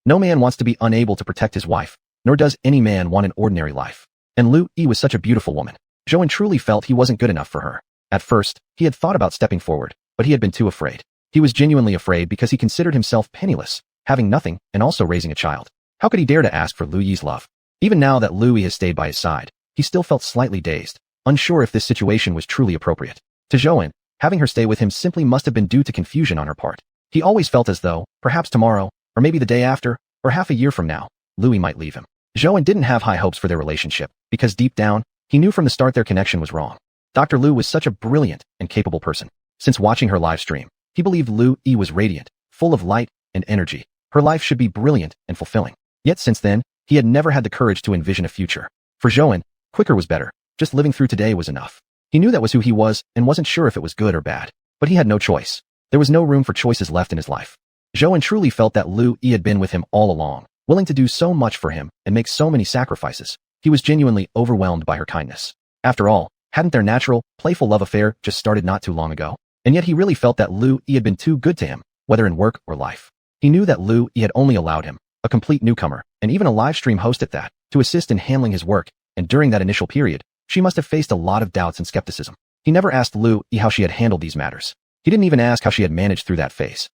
No man wants to be unable to protect his wife, nor does any man want an ordinary life. And Lu Yi was such a beautiful woman. Zhou truly felt he wasn't good enough for her. At first, he had thought about stepping forward, but he had been too afraid. He was genuinely afraid because he considered himself penniless, having nothing, and also raising a child. How could he dare to ask for Lu Yi's love? Even now that Lu Yi has stayed by his side, he still felt slightly dazed, unsure if this situation was truly appropriate. To Zhou, having her stay with him simply must have been due to confusion on her part. He always felt as though, perhaps tomorrow, or maybe the day after, or half a year from now, Lu Yi might leave him. Zhou didn't have high hopes for their relationship, because deep down, he knew from the start their connection was wrong. Dr. Lu was such a brilliant and capable person. Since watching her live stream, he believed Lu Yi was radiant, full of light and energy. Her life should be brilliant and fulfilling. Yet since then, he had never had the courage to envision a future. For Zhou, quicker was better. Just living through today was enough. He knew that was who he was and wasn't sure if it was good or bad. But he had no choice. There was no room for choices left in his life. Zhou truly felt that Lu Yi had been with him all along, willing to do so much for him and make so many sacrifices. He was genuinely overwhelmed by her kindness. After all, hadn't their natural, playful love affair just started not too long ago? And yet he really felt that Lu Yi had been too good to him, whether in work or life. He knew that Lu Yi had only allowed him, a complete newcomer, and even a live stream host at that, to assist in handling his work, and during that initial period, she must have faced a lot of doubts and skepticism. He never asked Lu Yi how she had handled these matters. He didn't even ask how she had managed through that phase.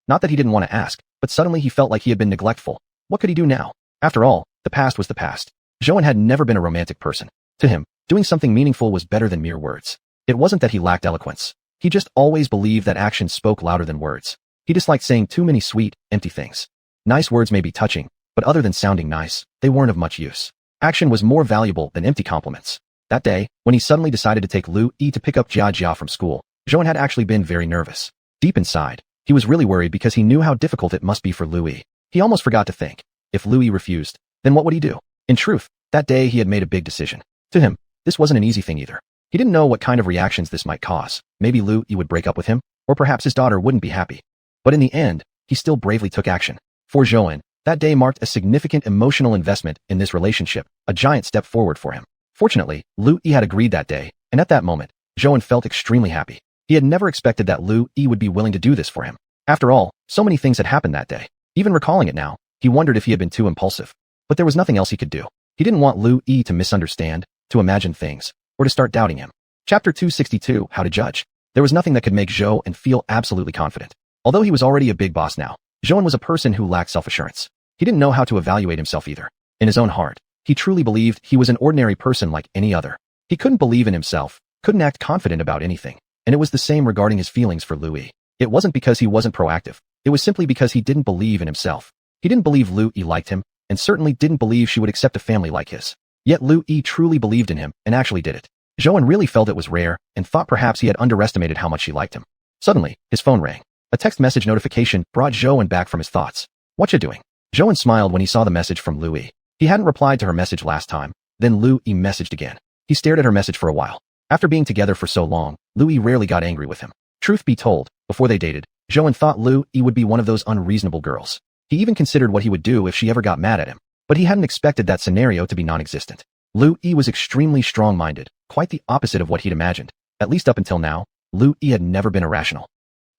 Not that he didn't want to ask, but suddenly he felt like he had been neglectful. What could he do now? After all, the past was the past. Zhou had never been a romantic person. To him, doing something meaningful was better than mere words. It wasn't that he lacked eloquence. He just always believed that actions spoke louder than words. He disliked saying too many sweet, empty things. Nice words may be touching, but other than sounding nice, they weren't of much use. Action was more valuable than empty compliments. That day, when he suddenly decided to take Lu Yi to pick up Jia from school, Zhou had actually been very nervous. Deep inside, he was really worried because he knew how difficult it must be for Lu Yi. He almost forgot to think. If Lu Yi refused, then what would he do? In truth, That day he had made a big decision. To him, this wasn't an easy thing either. He didn't know what kind of reactions this might cause. Maybe Lu Yi would break up with him, or perhaps his daughter wouldn't be happy. But in the end, he still bravely took action. For Zhou, that day marked a significant emotional investment in this relationship, a giant step forward for him. Fortunately, Lu Yi had agreed that day, and at that moment, Zhou felt extremely happy. He had never expected that Lu Yi would be willing to do this for him. After all, so many things had happened that day. Even recalling it now, he wondered if he had been too impulsive. But there was nothing else he could do. He didn't want Lu Yi to misunderstand, to imagine things, or to start doubting him. Chapter 262, How to Judge. There was nothing that could make Zhou feel absolutely confident. Although he was already a big boss now, Zhou was a person who lacked self-assurance. He didn't know how to evaluate himself either. In his own heart, he truly believed he was an ordinary person like any other. He couldn't believe in himself, couldn't act confident about anything, and it was the same regarding his feelings for Lu Yi. It wasn't because he wasn't proactive. It was simply because he didn't believe in himself. He didn't believe Lu Yi liked him, and certainly didn't believe she would accept a family like his. Yet Lu Yi truly believed in him and actually did it. Zhou really felt it was rare and thought perhaps he had underestimated how much she liked him. Suddenly, his phone rang. A text message notification brought Zhou back from his thoughts. "What you doing?" Zhou smiled when he saw the message from Lu Yi. He hadn't replied to her message last time. Then Lu Yi messaged again. He stared at her message for a while. After being together for so long, Lu Yi rarely got angry with him. Truth be told, before they dated, Zhou thought Lu Yi would be one of those unreasonable girls. He even considered what he would do if she ever got mad at him. But he hadn't expected that scenario to be non-existent. Lu Yi was extremely strong-minded, quite the opposite of what he'd imagined. At least up until now, Lu Yi had never been irrational.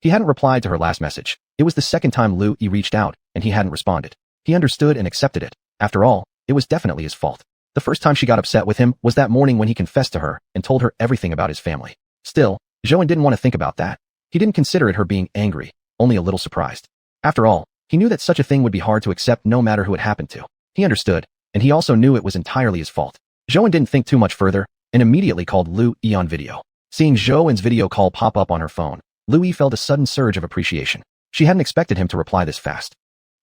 He hadn't replied to her last message. It was the second time Lu Yi reached out, and he hadn't responded. He understood and accepted it. After all, it was definitely his fault. The first time she got upset with him was that morning when he confessed to her and told her everything about his family. Still, Zhou didn't want to think about that. He didn't consider it her being angry, only a little surprised. After all, he knew that such a thing would be hard to accept no matter who it happened to. He understood, and he also knew it was entirely his fault. Zhou didn't think too much further and immediately called Lu Yi on video. Seeing Zhou's video call pop up on her phone, Lu Yi felt a sudden surge of appreciation. She hadn't expected him to reply this fast.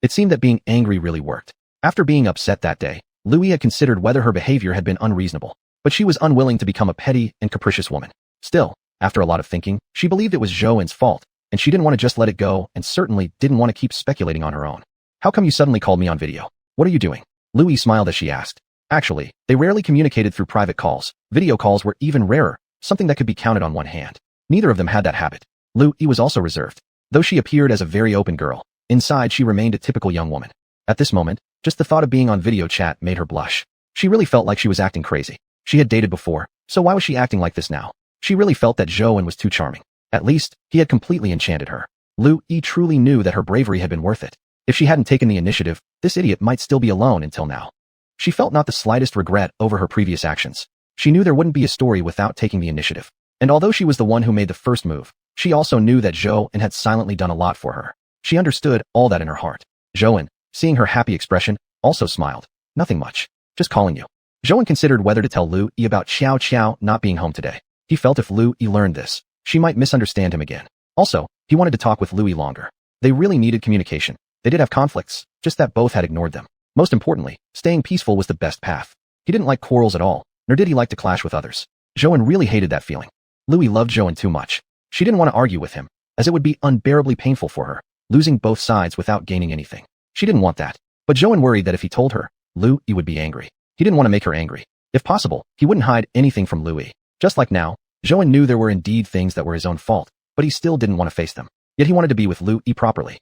It seemed that being angry really worked. After being upset that day, Lu Yi had considered whether her behavior had been unreasonable, but she was unwilling to become a petty and capricious woman. Still, after a lot of thinking, she believed it was Zhou's fault, and she didn't want to just let it go and certainly didn't want to keep speculating on her own. "How come you suddenly called me on video? What are you doing?" Lu Yi smiled as she asked. Actually, they rarely communicated through private calls. Video calls were even rarer, something that could be counted on one hand. Neither of them had that habit. Lu Yi was also reserved. Though she appeared as a very open girl, inside she remained a typical young woman. At this moment, just the thought of being on video chat made her blush. She really felt like she was acting crazy. She had dated before, so why was she acting like this now? She really felt that Zhou was too charming. At least, he had completely enchanted her. Lu Yi truly knew that her bravery had been worth it. If she hadn't taken the initiative, this idiot might still be alone until now. She felt not the slightest regret over her previous actions. She knew there wouldn't be a story without taking the initiative. And although she was the one who made the first move, she also knew that Zhou had silently done a lot for her. She understood all that in her heart. Zhou, seeing her happy expression, also smiled. "Nothing much. Just calling you." Zhou considered whether to tell Lu Yi about Xiao not being home today. He felt if Lu Yi learned this, she might misunderstand him again. Also, he wanted to talk with Lu Yi longer. They really needed communication. They did have conflicts, just that both had ignored them. Most importantly, staying peaceful was the best path. He didn't like quarrels at all, nor did he like to clash with others. Zhou really hated that feeling. Lu Yi loved Zhou too much. She didn't want to argue with him, as it would be unbearably painful for her, losing both sides without gaining anything. She didn't want that. But Zhou worried that if he told her, Lu Yi would be angry. He didn't want to make her angry. If possible, he wouldn't hide anything from Lu Yi. Just like now, Zhou knew there were indeed things that were his own fault, but he still didn't want to face them. Yet he wanted to be with Lu Yi properly.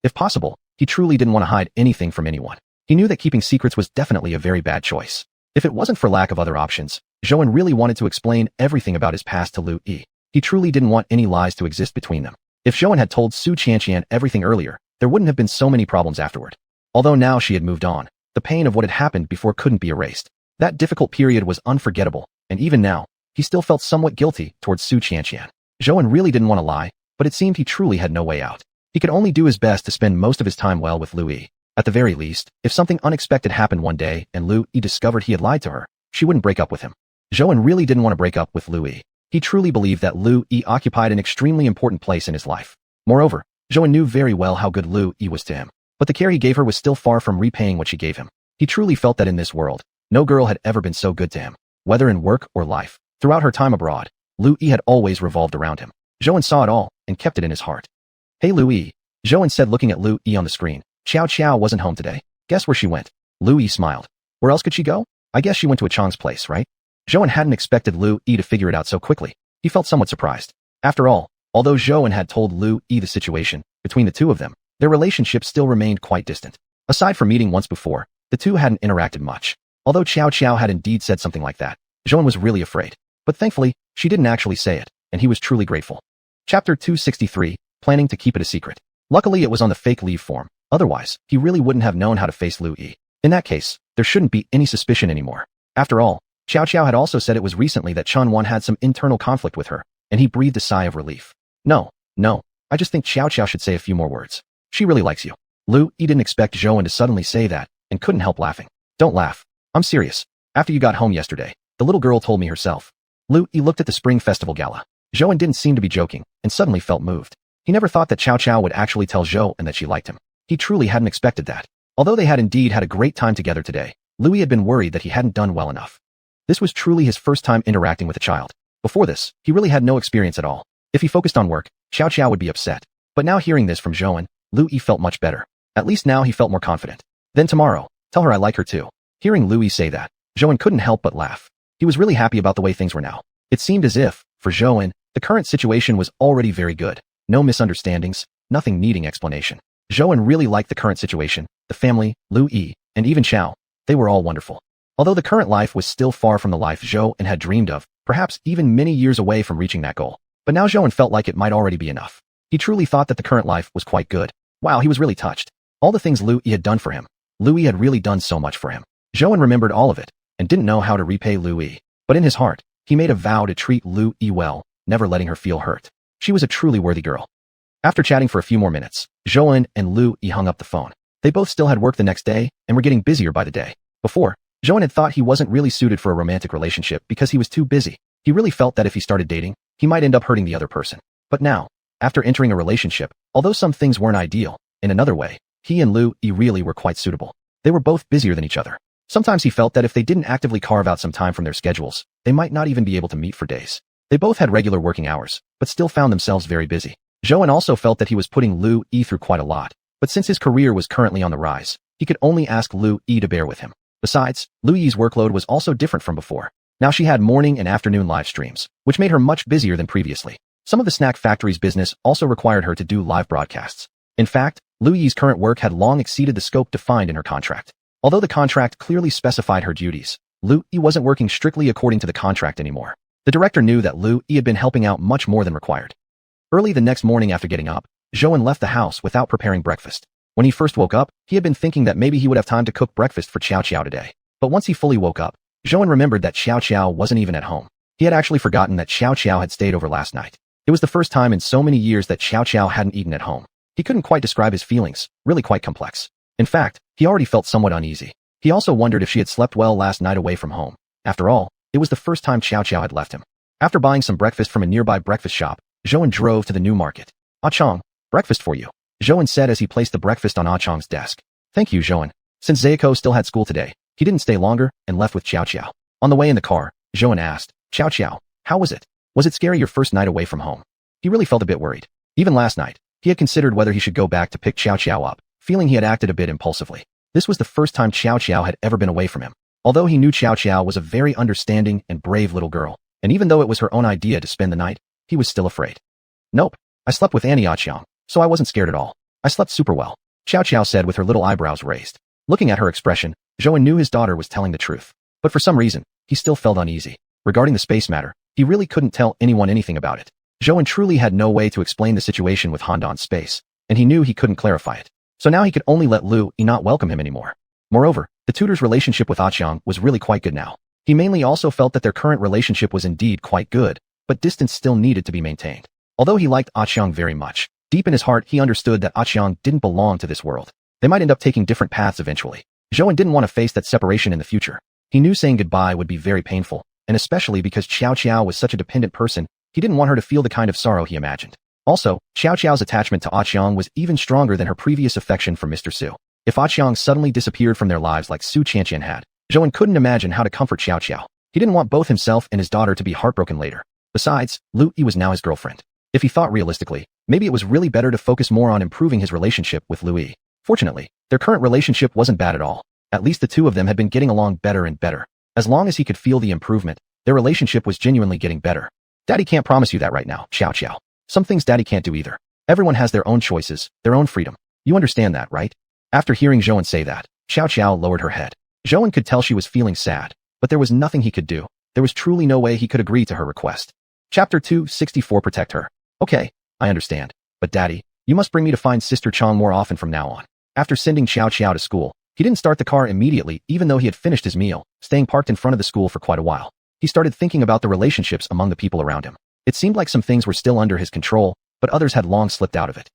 If possible, he truly didn't want to hide anything from anyone. He knew that keeping secrets was definitely a very bad choice. If it wasn't for lack of other options, Zhou really wanted to explain everything about his past to Lu Yi. He truly didn't want any lies to exist between them. If Zhou had told xiuxian everything earlier, there wouldn't have been so many problems afterward. Although now she had moved on, the pain of what had happened before couldn't be erased. That difficult period was unforgettable, and even now, he still felt somewhat guilty towards xiuxian. Zhou really didn't want to lie, but it seemed he truly had no way out. He could only do his best to spend most of his time well with Lu Yi. At the very least, if something unexpected happened one day and Lu Yi discovered he had lied to her, she wouldn't break up with him. Zhou really didn't want to break up with Lu Yi. He truly believed that Lu Yi occupied an extremely important place in his life. Moreover, Zhou knew very well how good Lu Yi was to him, but the care he gave her was still far from repaying what she gave him. He truly felt that in this world, no girl had ever been so good to him, whether in work or life. Throughout her time abroad, Lu Yi had always revolved around him. Zhou saw it all and kept it in his heart. "Hey Lu Yi," Zhou said looking at Lu Yi on the screen. "Xiao wasn't home today. Guess where she went?" Lu Yi smiled. "Where else could she go?" I guess she went to Chang's place, right? Zhou hadn't expected Lu Yi to figure it out so quickly. He felt somewhat surprised. After all, although Zhou had told Lu Yi the situation between the two of them, their relationship still remained quite distant. Aside from meeting once before, the two hadn't interacted much. Although Xiao had indeed said something like that, Zhou was really afraid. But thankfully, she didn't actually say it, and he was truly grateful. Chapter 263, Planning to Keep It a Secret. Luckily it was on the fake leave form, otherwise, he really wouldn't have known how to face Lu Yi. In that case, there shouldn't be any suspicion anymore. After all, Xiao had also said it was recently that Chen Wan had some internal conflict with her, and he breathed a sigh of relief. No, I just think Xiao should say a few more words. She really likes you. Lu Yi didn't expect Zhou to suddenly say that, and couldn't help laughing. Don't laugh. I'm serious. After you got home yesterday, the little girl told me herself. Lu Yi looked at the Spring Festival gala. Zhou didn't seem to be joking, and suddenly felt moved. He never thought that Xiao would actually tell Zhou that she liked him. He truly hadn't expected that. Although they had indeed had a great time together today, Lu Yi had been worried that he hadn't done well enough. This was truly his first time interacting with a child. Before this, he really had no experience at all. If he focused on work, Xiao would be upset. But now hearing this from Zhou, Lu Yi felt much better. At least now he felt more confident. Then tomorrow, tell her I like her too. Hearing Lu Yi say that, Zhou couldn't help but laugh. He was really happy about the way things were now. It seemed as if, for Zhou, the current situation was already very good. No misunderstandings, nothing needing explanation. Zhou really liked the current situation, the family, Lu Yi, and even Xiao. They were all wonderful. Although the current life was still far from the life Zhou had dreamed of, perhaps even many years away from reaching that goal. But now Zhou felt like it might already be enough. He truly thought that the current life was quite good. Wow, he was really touched. All the things Lu Yi had done for him. Lu Yi had really done so much for him. Zhou remembered all of it, and didn't know how to repay Lu Yi. But in his heart, he made a vow to treat Lu Yi well, never letting her feel hurt. She was a truly worthy girl. After chatting for a few more minutes, Zhou and Lu Yi hung up the phone. They both still had work the next day, and were getting busier by the day. Before, Zhou had thought he wasn't really suited for a romantic relationship because he was too busy. He really felt that if he started dating, he might end up hurting the other person. But now, after entering a relationship, although some things weren't ideal, in another way, he and Lu Yi really were quite suitable. They were both busier than each other. Sometimes he felt that if they didn't actively carve out some time from their schedules, they might not even be able to meet for days. They both had regular working hours, but still found themselves very busy. Zhou also felt that he was putting Lu Yi through quite a lot, but since his career was currently on the rise, he could only ask Lu Yi to bear with him. Besides, Lu Yi's workload was also different from before. Now she had morning and afternoon live streams, which made her much busier than previously. Some of the snack factory's business also required her to do live broadcasts. In fact, Lu Yi's current work had long exceeded the scope defined in her contract. Although the contract clearly specified her duties, Lu Yi wasn't working strictly according to the contract anymore. The director knew that Lu Yi had been helping out much more than required. Early the next morning after getting up, Zhou left the house without preparing breakfast. When he first woke up, he had been thinking that maybe he would have time to cook breakfast for Xiao today. But once he fully woke up, Zhou remembered that Xiao wasn't even at home. He had actually forgotten that Xiao had stayed over last night. It was the first time in so many years that Xiao hadn't eaten at home. He couldn't quite describe his feelings, really quite complex. In fact, he already felt somewhat uneasy. He also wondered if she had slept well last night away from home. After all, it was the first time Xiao had left him. After buying some breakfast from a nearby breakfast shop, Zhou drove to the new market. Ah Chong, breakfast for you, Zhou said as he placed the breakfast on Ah Chong's desk. Thank you, Zhou. Since Zayako still had school today, he didn't stay longer and left with Xiao. On the way in the car, Zhou asked, Xiao, how was it? Was it scary your first night away from home? He really felt a bit worried. Even last night, he had considered whether he should go back to pick Xiao up, feeling he had acted a bit impulsively. This was the first time Xiao had ever been away from him. Although he knew Xiao was a very understanding and brave little girl, and even though it was her own idea to spend the night, he was still afraid. Nope, I slept with Annie Ah Chong, so I wasn't scared at all. I slept super well, Xiao said with her little eyebrows raised. Looking at her expression, Zhou knew his daughter was telling the truth. But for some reason, he still felt uneasy. Regarding the space matter, he really couldn't tell anyone anything about it. Zhou truly had no way to explain the situation with Handan's space, and he knew he couldn't clarify it. So now he could only let Lu Yi not welcome him anymore. Moreover, the tutor's relationship with Ah Chong was really quite good now. He mainly also felt that their current relationship was indeed quite good, but distance still needed to be maintained. Although he liked Ah Chong very much, deep in his heart he understood that Ah Chong didn't belong to this world. They might end up taking different paths eventually. Zhou didn't want to face that separation in the future. He knew saying goodbye would be very painful, and especially because Xiao was such a dependent person, he didn't want her to feel the kind of sorrow he imagined. Also, Xiao's attachment to Ah Chong was even stronger than her previous affection for Mr. Su. If Ah Chong suddenly disappeared from their lives like xiuxian had, Zhou couldn't imagine how to comfort Xiao. He didn't want both himself and his daughter to be heartbroken later. Besides, Lu Yi was now his girlfriend. If he thought realistically, maybe it was really better to focus more on improving his relationship with Lu Yi. Fortunately, their current relationship wasn't bad at all. At least the two of them had been getting along better and better. As long as he could feel the improvement, their relationship was genuinely getting better. Daddy can't promise you that right now, Xiao. Some things Daddy can't do either. Everyone has their own choices, their own freedom. You understand that, right? After hearing Zhouan say that, Xiao lowered her head. Zhouan could tell she was feeling sad, but there was nothing he could do. There was truly no way he could agree to her request. Chapter 264 Protect Her. Okay, I understand. But Daddy, you must bring me to find Sister Chong more often from now on. After sending Xiao to school, he didn't start the car immediately even though he had finished his meal, staying parked in front of the school for quite a while. He started thinking about the relationships among the people around him. It seemed like some things were still under his control, but others had long slipped out of it.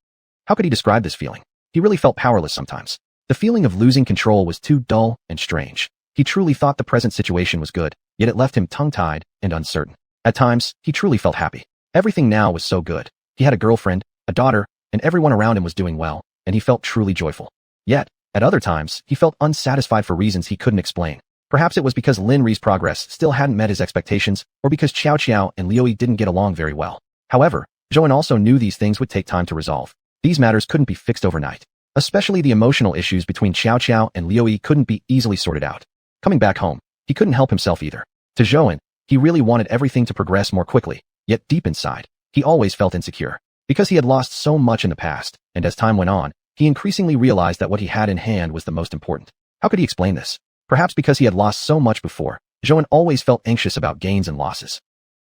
How could he describe this feeling? He really felt powerless sometimes. The feeling of losing control was too dull and strange. He truly thought the present situation was good, yet it left him tongue-tied and uncertain. At times, he truly felt happy. Everything now was so good. He had a girlfriend, a daughter, and everyone around him was doing well, and he felt truly joyful. Yet, at other times, he felt unsatisfied for reasons he couldn't explain. Perhaps it was because Lin Ri's progress still hadn't met his expectations, or because Xiao and Liu Yi didn't get along very well. However, Zhouan also knew these things would take time to resolve. These matters couldn't be fixed overnight. Especially the emotional issues between Xiao and Liu Yi couldn't be easily sorted out. Coming back home, he couldn't help himself either. To Zhouan, he really wanted everything to progress more quickly, yet deep inside, he always felt insecure. Because he had lost so much in the past, and as time went on, he increasingly realized that what he had in hand was the most important. How could he explain this? Perhaps because he had lost so much before, Zhouan always felt anxious about gains and losses.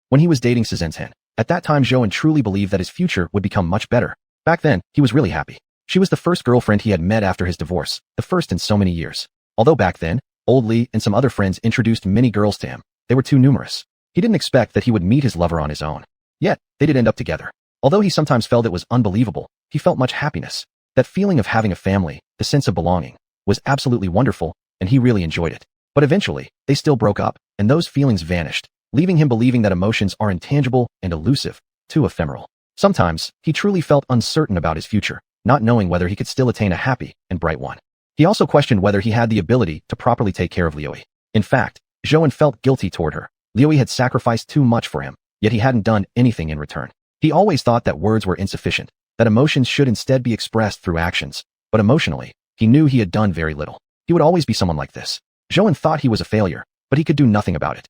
When he was dating Zhenzhen, at that time Zhouan truly believed that his future would become much better. Back then, he was really happy. She was the first girlfriend he had met after his divorce, the first in so many years. Although back then, Old Li and some other friends introduced many girls to him, they were too numerous. He didn't expect that he would meet his lover on his own. Yet, they did end up together. Although he sometimes felt it was unbelievable, he felt much happiness. That feeling of having a family, the sense of belonging, was absolutely wonderful, and he really enjoyed it. But eventually, they still broke up, and those feelings vanished, leaving him believing that emotions are intangible and elusive, too ephemeral. Sometimes, he truly felt uncertain about his future, not knowing whether he could still attain a happy and bright one. He also questioned whether he had the ability to properly take care of Liu Yi. In fact, Zhouan felt guilty toward her. Liu Yi had sacrificed too much for him, yet he hadn't done anything in return. He always thought that words were insufficient, that emotions should instead be expressed through actions, but emotionally, he knew he had done very little. He would always be someone like this. Zhouan thought he was a failure, but he could do nothing about it.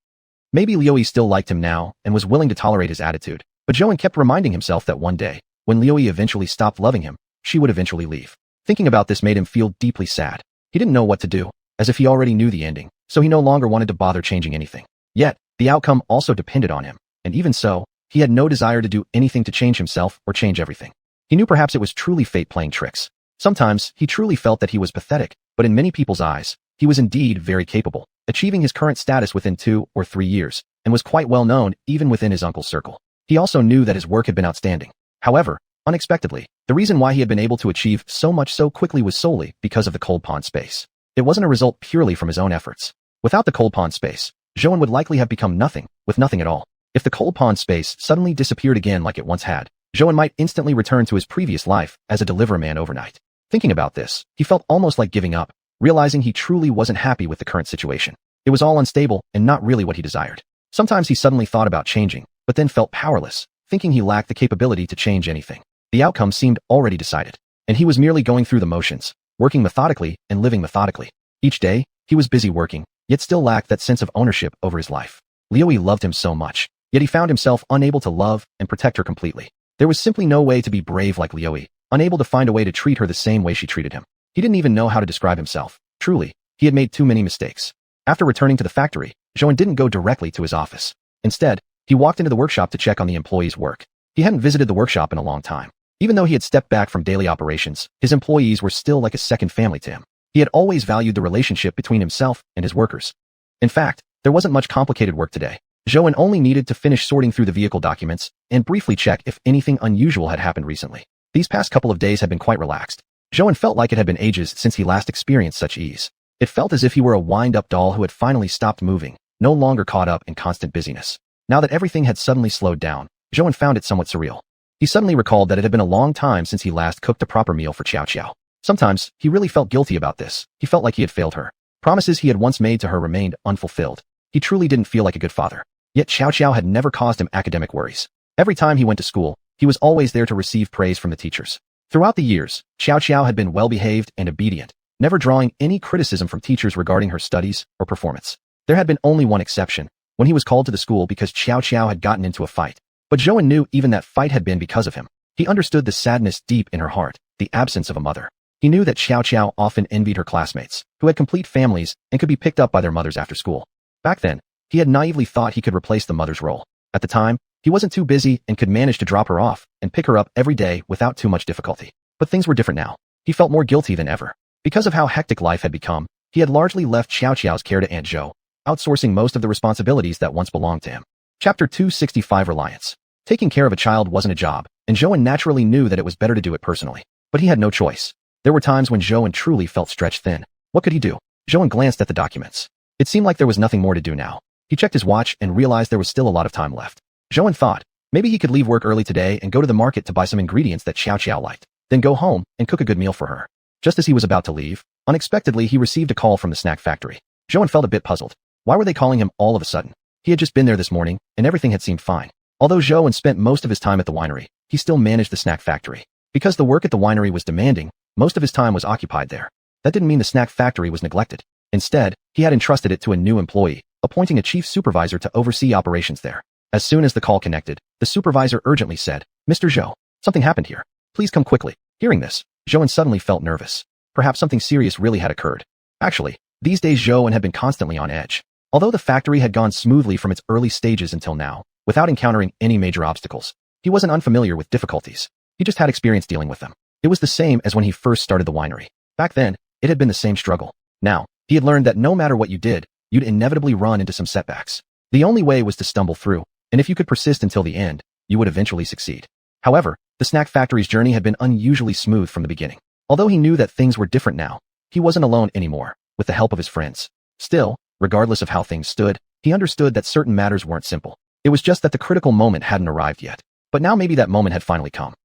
Maybe Liu Yi still liked him now and was willing to tolerate his attitude, but Zhouan kept reminding himself that one day, when Liu Yi eventually stopped loving him, she would eventually leave. Thinking about this made him feel deeply sad. He didn't know what to do, as if he already knew the ending, so he no longer wanted to bother changing anything. Yet, the outcome also depended on him, and even so, he had no desire to do anything to change himself or change everything. He knew perhaps it was truly fate playing tricks. Sometimes, he truly felt that he was pathetic, but in many people's eyes, he was indeed very capable, achieving his current status within 2 or 3 years, and was quite well known even within his uncle's circle. He also knew that his work had been outstanding. However, unexpectedly, the reason why he had been able to achieve so much so quickly was solely because of the cold pond space. It wasn't a result purely from his own efforts. Without the cold pond space, Zhouan would likely have become nothing, with nothing at all. If the cold pond space suddenly disappeared again like it once had, Zhouan might instantly return to his previous life as a deliveryman overnight. Thinking about this, he felt almost like giving up, realizing he truly wasn't happy with the current situation. It was all unstable and not really what he desired. Sometimes he suddenly thought about changing, but then felt powerless, thinking he lacked the capability to change anything. The outcome seemed already decided, and he was merely going through the motions, working methodically and living methodically. Each day, he was busy working, yet still lacked that sense of ownership over his life. Liu Yi loved him so much, yet he found himself unable to love and protect her completely. There was simply no way to be brave like Liu Yi, unable to find a way to treat her the same way she treated him. He didn't even know how to describe himself. Truly, he had made too many mistakes. After returning to the factory, Zhouan didn't go directly to his office. Instead, he walked into the workshop to check on the employees' work. He hadn't visited the workshop in a long time. Even though he had stepped back from daily operations, his employees were still like a second family to him. He had always valued the relationship between himself and his workers. In fact, there wasn't much complicated work today. Zhouan only needed to finish sorting through the vehicle documents and briefly check if anything unusual had happened recently. These past couple of days had been quite relaxed. Zhouan felt like it had been ages since he last experienced such ease. It felt as if he were a wind-up doll who had finally stopped moving, no longer caught up in constant busyness. Now that everything had suddenly slowed down, Zhouan found it somewhat surreal. He suddenly recalled that it had been a long time since he last cooked a proper meal for Xiao. Sometimes, he really felt guilty about this. He felt like he had failed her. Promises he had once made to her remained unfulfilled. He truly didn't feel like a good father. Yet Xiao had never caused him academic worries. Every time he went to school, he was always there to receive praise from the teachers. Throughout the years, Xiao had been well-behaved and obedient, never drawing any criticism from teachers regarding her studies or performance. There had been only one exception, when he was called to the school because Xiao had gotten into a fight. But Zhou knew even that fight had been because of him. He understood the sadness deep in her heart, the absence of a mother. He knew that Xiao often envied her classmates, who had complete families and could be picked up by their mothers after school. Back then, he had naively thought he could replace the mother's role. At the time, he wasn't too busy and could manage to drop her off and pick her up every day without too much difficulty. But things were different now. He felt more guilty than ever. Because of how hectic life had become, he had largely left Xiao's care to Aunt Zhou, outsourcing most of the responsibilities that once belonged to him. Chapter 265 Reliance. Taking care of a child wasn't a job, and Zhou naturally knew that it was better to do it personally. But he had no choice. There were times when Zhou truly felt stretched thin. What could he do? Zhou glanced at the documents. It seemed like there was nothing more to do now. He checked his watch and realized there was still a lot of time left. Zhou thought, maybe he could leave work early today and go to the market to buy some ingredients that Xiao liked, then go home and cook a good meal for her. Just as he was about to leave, unexpectedly he received a call from the snack factory. Zhou felt a bit puzzled. Why were they calling him all of a sudden? He had just been there this morning, and everything had seemed fine. Although Zhou spent most of his time at the winery, he still managed the snack factory. Because the work at the winery was demanding, most of his time was occupied there. That didn't mean the snack factory was neglected. Instead, he had entrusted it to a new employee, appointing a chief supervisor to oversee operations there. As soon as the call connected, the supervisor urgently said, "Mr. Zhou, something happened here. Please come quickly." Hearing this, Zhou suddenly felt nervous. Perhaps something serious really had occurred. Actually, these days Zhou had been constantly on edge. Although the factory had gone smoothly from its early stages until now, without encountering any major obstacles, he wasn't unfamiliar with difficulties. He just had experience dealing with them. It was the same as when he first started the winery. Back then, it had been the same struggle. Now, he had learned that no matter what you did, you'd inevitably run into some setbacks. The only way was to stumble through, and if you could persist until the end, you would eventually succeed. However, the snack factory's journey had been unusually smooth from the beginning. Although he knew that things were different now, he wasn't alone anymore, with the help of his friends. Still, regardless of how things stood, he understood that certain matters weren't simple. It was just that the critical moment hadn't arrived yet. But now maybe that moment had finally come.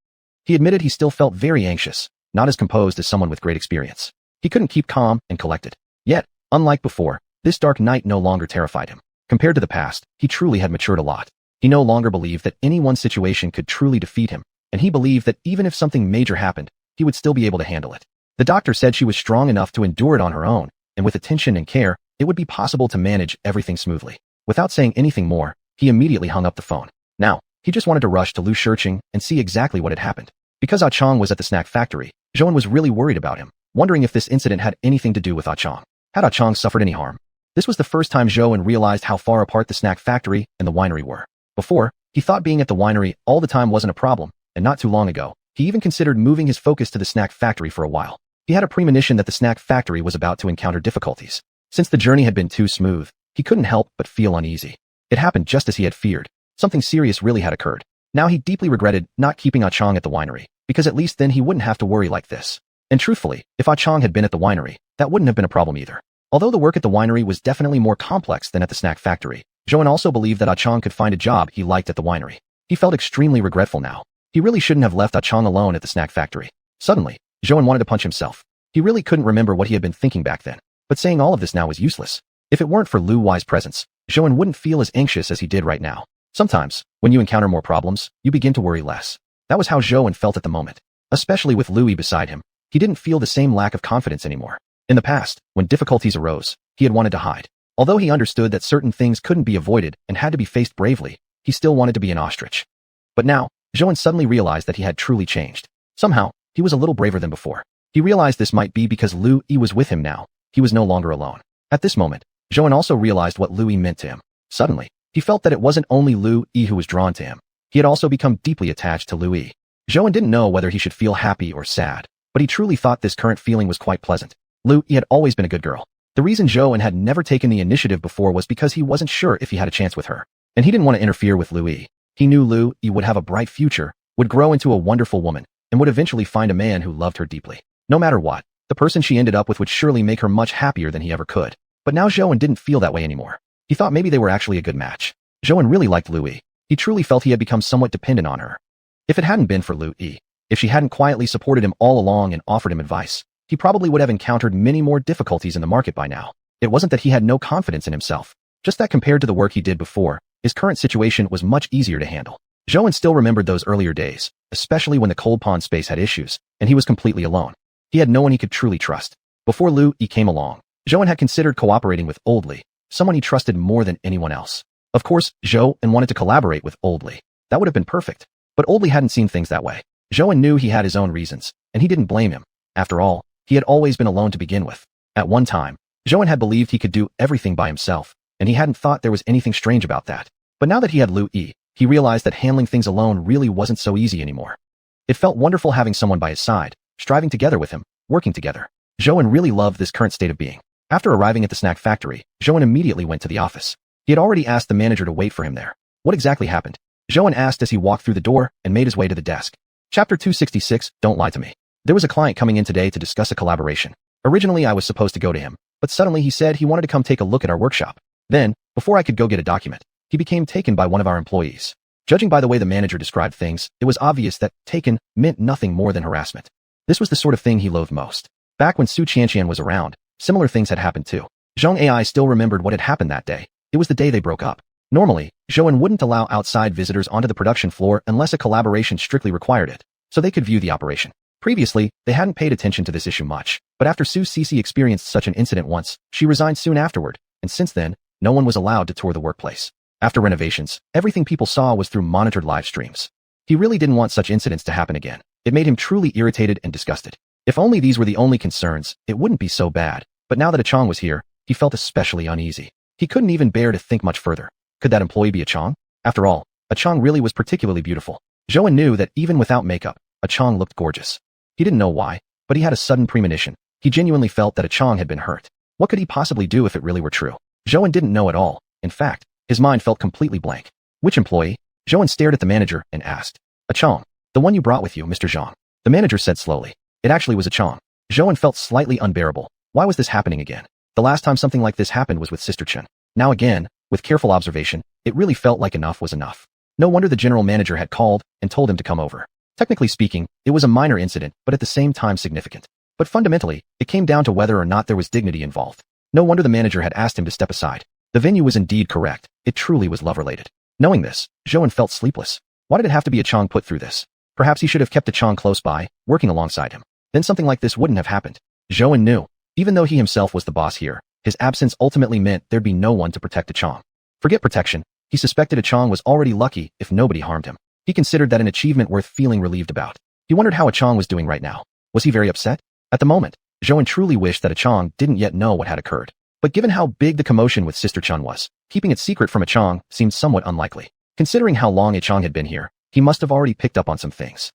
He admitted he still felt very anxious, not as composed as someone with great experience. He couldn't keep calm and collected. Yet, unlike before, this dark night no longer terrified him. Compared to the past, he truly had matured a lot. He no longer believed that any one situation could truly defeat him, and he believed that even if something major happened, he would still be able to handle it. The doctor said she was strong enough to endure it on her own, and with attention and care, it would be possible to manage everything smoothly. Without saying anything more, he immediately hung up the phone. Now, he just wanted to rush to Xiuxian and see exactly what had happened. Because Ah Chong was at the snack factory, Zhou was really worried about him, wondering if this incident had anything to do with Ah Chong. Had Ah Chong suffered any harm? This was the first time Zhou realized how far apart the snack factory and the winery were. Before, he thought being at the winery all the time wasn't a problem, and not too long ago, he even considered moving his focus to the snack factory for a while. He had a premonition that the snack factory was about to encounter difficulties. Since the journey had been too smooth, he couldn't help but feel uneasy. It happened just as he had feared. Something serious really had occurred. Now he deeply regretted not keeping Ah Chong at the winery, because at least then he wouldn't have to worry like this. And truthfully, if Ah Chong had been at the winery, that wouldn't have been a problem either. Although the work at the winery was definitely more complex than at the snack factory, Zhou also believed that Ah Chong could find a job he liked at the winery. He felt extremely regretful now. He really shouldn't have left Ah Chong alone at the snack factory. Suddenly, Zhou wanted to punch himself. He really couldn't remember what he had been thinking back then. But saying all of this now was useless. If it weren't for Lu Wei's presence, Zhou wouldn't feel as anxious as he did right now. Sometimes, when you encounter more problems, you begin to worry less. That was how Zhou felt at the moment. Especially with Lu beside him, he didn't feel the same lack of confidence anymore. In the past, when difficulties arose, he had wanted to hide. Although he understood that certain things couldn't be avoided and had to be faced bravely, he still wanted to be an ostrich. But now, Zhou suddenly realized that he had truly changed. Somehow, he was a little braver than before. He realized this might be because Lu was with him now. He was no longer alone. At this moment, Zhou also realized what Lu meant to him. Suddenly, he felt that it wasn't only Lu who was drawn to him. He had also become deeply attached to Lu. Zhou didn't know whether he should feel happy or sad, but he truly thought this current feeling was quite pleasant. Lu had always been a good girl. The reason Zhou had never taken the initiative before was because he wasn't sure if he had a chance with her. And he didn't want to interfere with Lu. He knew Lu would have a bright future, would grow into a wonderful woman, and would eventually find a man who loved her deeply. No matter what, the person she ended up with would surely make her much happier than he ever could. But now Zhou didn't feel that way anymore. He thought maybe they were actually a good match. Zhou really liked Lu. He truly felt he had become somewhat dependent on her. If it hadn't been for Lu, if she hadn't quietly supported him all along and offered him advice, he probably would have encountered many more difficulties in the market by now. It wasn't that he had no confidence in himself, just that compared to the work he did before, his current situation was much easier to handle. Zhou still remembered those earlier days, especially when the cold pond space had issues, and he was completely alone. He had no one he could truly trust. Before Lu came along, Zhou had considered cooperating with Old Li, someone he trusted more than anyone else. Of course, Zhou wanted to collaborate with Old Li. That would have been perfect. But Old Li hadn't seen things that way. Zhou knew he had his own reasons, and he didn't blame him. After all, he had always been alone to begin with. At one time, Zhou had believed he could do everything by himself, and he hadn't thought there was anything strange about that. But now that he had Lu Yi, he realized that handling things alone really wasn't so easy anymore. It felt wonderful having someone by his side, striving together with him, working together. Zhou really loved this current state of being. After arriving at the snack factory, Zhou immediately went to the office. He had already asked the manager to wait for him there. What exactly happened? Zhou asked as he walked through the door and made his way to the desk. Chapter 266, Don't Lie to Me. There was a client coming in today to discuss a collaboration. Originally I was supposed to go to him, but suddenly he said he wanted to come take a look at our workshop. Then, before I could go get a document, he became taken by one of our employees. Judging by the way the manager described things, it was obvious that taken meant nothing more than harassment. This was the sort of thing he loathed most. Back when xiuxian was around, similar things had happened too. Zhang Ai still remembered what had happened that day. It was the day they broke up. Normally, Zhou wouldn't allow outside visitors onto the production floor unless a collaboration strictly required it, so they could view the operation. Previously, they hadn't paid attention to this issue much, but after Su Cici experienced such an incident once, she resigned soon afterward, and since then, no one was allowed to tour the workplace. After renovations, everything people saw was through monitored live streams. He really didn't want such incidents to happen again. It made him truly irritated and disgusted. If only these were the only concerns, it wouldn't be so bad, but now that Chong was here, he felt especially uneasy. He couldn't even bear to think much further. Could that employee be Chong? After all, Chong really was particularly beautiful. Zhou knew that even without makeup, Chong looked gorgeous. He didn't know why, but he had a sudden premonition. He genuinely felt that Chong had been hurt. What could he possibly do if it really were true? Zhou didn't know at all. In fact, his mind felt completely blank. Which employee? Zhou stared at the manager and asked. Chong. The one you brought with you, Mr. Zhang. The manager said slowly. It actually was Chong. Zhou felt slightly unbearable. Why was this happening again? The last time something like this happened was with Sister Chen. Now again, with careful observation, it really felt like enough was enough. No wonder the general manager had called and told him to come over. Technically speaking, it was a minor incident, but at the same time significant. But fundamentally, it came down to whether or not there was dignity involved. No wonder the manager had asked him to step aside. The venue was indeed correct. It truly was love-related. Knowing this, Zhou felt sleepless. Why did it have to be Chong put through this? Perhaps he should have kept Chong close by, working alongside him. Then something like this wouldn't have happened. Zhou knew. Even though he himself was the boss here, his absence ultimately meant there'd be no one to protect Chong. Forget protection. He suspected Chong was already lucky if nobody harmed him. He considered that an achievement worth feeling relieved about. He wondered how Chong was doing right now. Was he very upset? At the moment, Zhou truly wished that Chong didn't yet know what had occurred. But given how big the commotion with Sister Chen was, keeping it secret from Chong seemed somewhat unlikely. Considering how long Chong had been here, he must have already picked up on some things.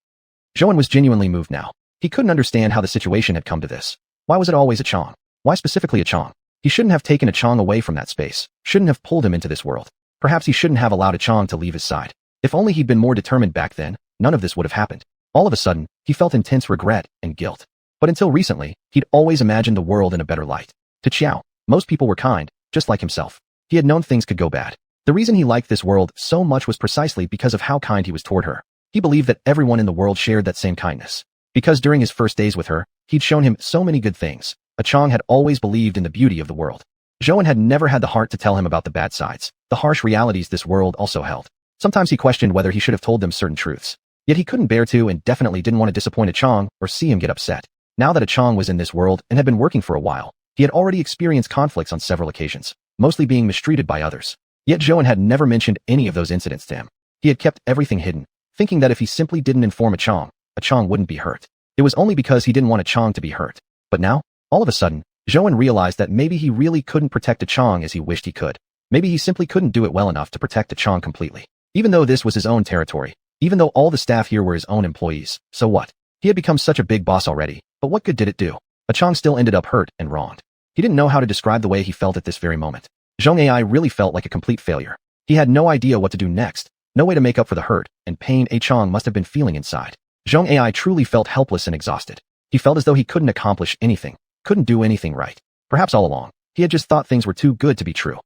Zhou was genuinely moved now. He couldn't understand how the situation had come to this. Why was it always Chong? Why specifically Chong? He shouldn't have taken Chong away from that space, shouldn't have pulled him into this world. Perhaps he shouldn't have allowed Chong to leave his side. If only he'd been more determined back then, none of this would have happened. All of a sudden, he felt intense regret and guilt. But until recently, he'd always imagined the world in a better light. To Xiao, most people were kind, just like himself. He had known things could go bad. The reason he liked this world so much was precisely because of how kind he was toward her. He believed that everyone in the world shared that same kindness. Because during his first days with her, he'd shown him so many good things. Chong had always believed in the beauty of the world. Zhou had never had the heart to tell him about the bad sides, the harsh realities this world also held. Sometimes he questioned whether he should have told them certain truths. Yet he couldn't bear to and definitely didn't want to disappoint Chong or see him get upset. Now that Chong was in this world and had been working for a while, he had already experienced conflicts on several occasions, mostly being mistreated by others. Yet Zhou had never mentioned any of those incidents to him. He had kept everything hidden, thinking that if he simply didn't inform Chong wouldn't be hurt. It was only because he didn't want Chong to be hurt. But now, all of a sudden, Zhou realized that maybe he really couldn't protect Chong as he wished he could. Maybe he simply couldn't do it well enough to protect Chong completely. Even though this was his own territory, even though all the staff here were his own employees, so what? He had become such a big boss already, but what good did it do? Chong still ended up hurt and wronged. He didn't know how to describe the way he felt at this very moment. Zhang Ai really felt like a complete failure. He had no idea what to do next, no way to make up for the hurt and pain Chong must have been feeling inside. Zhang Ai truly felt helpless and exhausted. He felt as though he couldn't accomplish anything, couldn't do anything right. Perhaps all along, he had just thought things were too good to be true.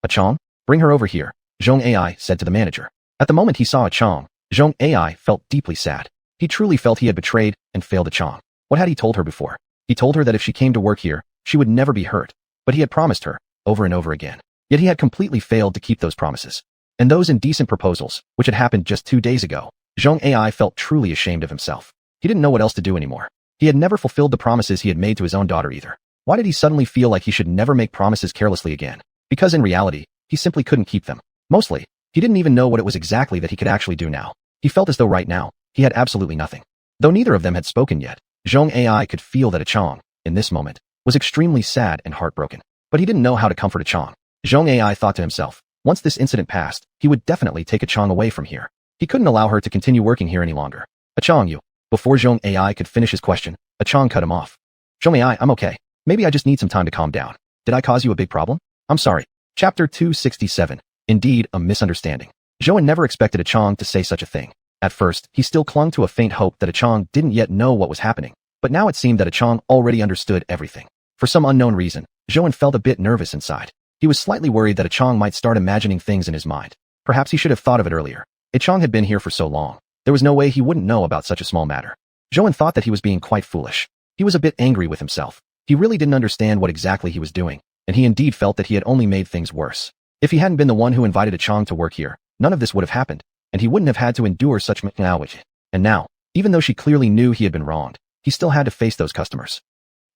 Chong, bring her over here, Zhang Ai said to the manager. At the moment he saw Chong, Zhang Ai felt deeply sad. He truly felt he had betrayed and failed Chong. What had he told her before? He told her that if she came to work here, she would never be hurt. But he had promised her, over and over again. Yet he had completely failed to keep those promises. And those indecent proposals, which had happened just 2 days ago, Zhang Ai felt truly ashamed of himself. He didn't know what else to do anymore. He had never fulfilled the promises he had made to his own daughter either. Why did he suddenly feel like he should never make promises carelessly again? because in reality, he simply couldn't keep them. Mostly, he didn't even know what it was exactly that he could actually do now. He felt as though right now, he had absolutely nothing. Though neither of them had spoken yet, Zhong Ai could feel that Chong, in this moment, was extremely sad and heartbroken. But he didn't know how to comfort Chong. Zhong Ai thought to himself, once this incident passed, he would definitely take Chong away from here. He couldn't allow her to continue working here any longer. Chong, you. Before Zhong Ai could finish his question, Chong cut him off. Zhong Ai, I'm okay. Maybe I just need some time to calm down. Did I cause you a big problem? I'm sorry. Chapter 267. Indeed, a misunderstanding. Zhong never expected Chong to say such a thing. At first, he still clung to a faint hope that Chong didn't yet know what was happening. But now it seemed that Chong already understood everything. For some unknown reason, Zhong felt a bit nervous inside. He was slightly worried that Chong might start imagining things in his mind. Perhaps he should have thought of it earlier. Chong had been here for so long. There was no way he wouldn't know about such a small matter. Zhong thought that he was being quite foolish. He was a bit angry with himself. He really didn't understand what exactly he was doing, and he indeed felt that he had only made things worse. If he hadn't been the one who invited Chong to work here, none of this would have happened, and he wouldn't have had to endure such mcnowage. And now, even though she clearly knew he had been wronged, he still had to face those customers.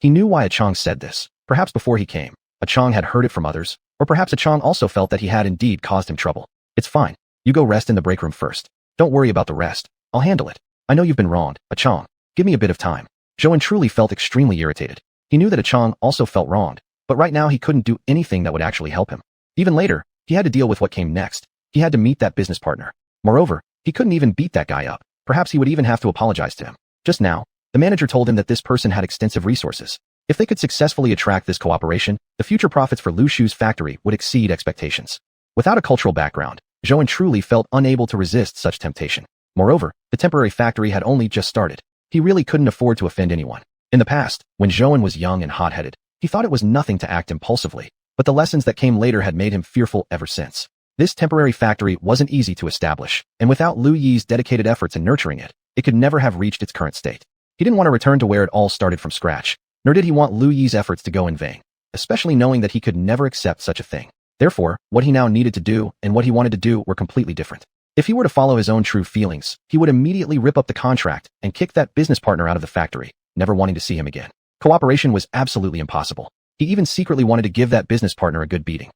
He knew why Chong said this. Perhaps before he came, Chong had heard it from others, or perhaps Chong also felt that he had indeed caused him trouble. It's fine. You go rest in the break room first. Don't worry about the rest. I'll handle it. I know you've been wronged, Chong. Give me a bit of time. Zhong truly felt extremely irritated. He knew that Chong also felt wronged, but right now he couldn't do anything that would actually help him. Even later, he had to deal with what came next. He had to meet that business partner. Moreover, he couldn't even beat that guy up. Perhaps he would even have to apologize to him. Just now, the manager told him that this person had extensive resources. If they could successfully attract this cooperation, the future profits for Lu Shu's factory would exceed expectations. Without a cultural background, Zhong truly felt unable to resist such temptation. Moreover, the temporary factory had only just started. He really couldn't afford to offend anyone. In the past, when Zhong was young and hot-headed, he thought it was nothing to act impulsively, but the lessons that came later had made him fearful ever since. This temporary factory wasn't easy to establish, and without Lu Yi's dedicated efforts in nurturing it, it could never have reached its current state. He didn't want to return to where it all started from scratch, nor did he want Lu Yi's efforts to go in vain, especially knowing that he could never accept such a thing. Therefore, what he now needed to do and what he wanted to do were completely different. If he were to follow his own true feelings, he would immediately rip up the contract and kick that business partner out of the factory, never wanting to see him again. Cooperation was absolutely impossible. He even secretly wanted to give that business partner a good beating.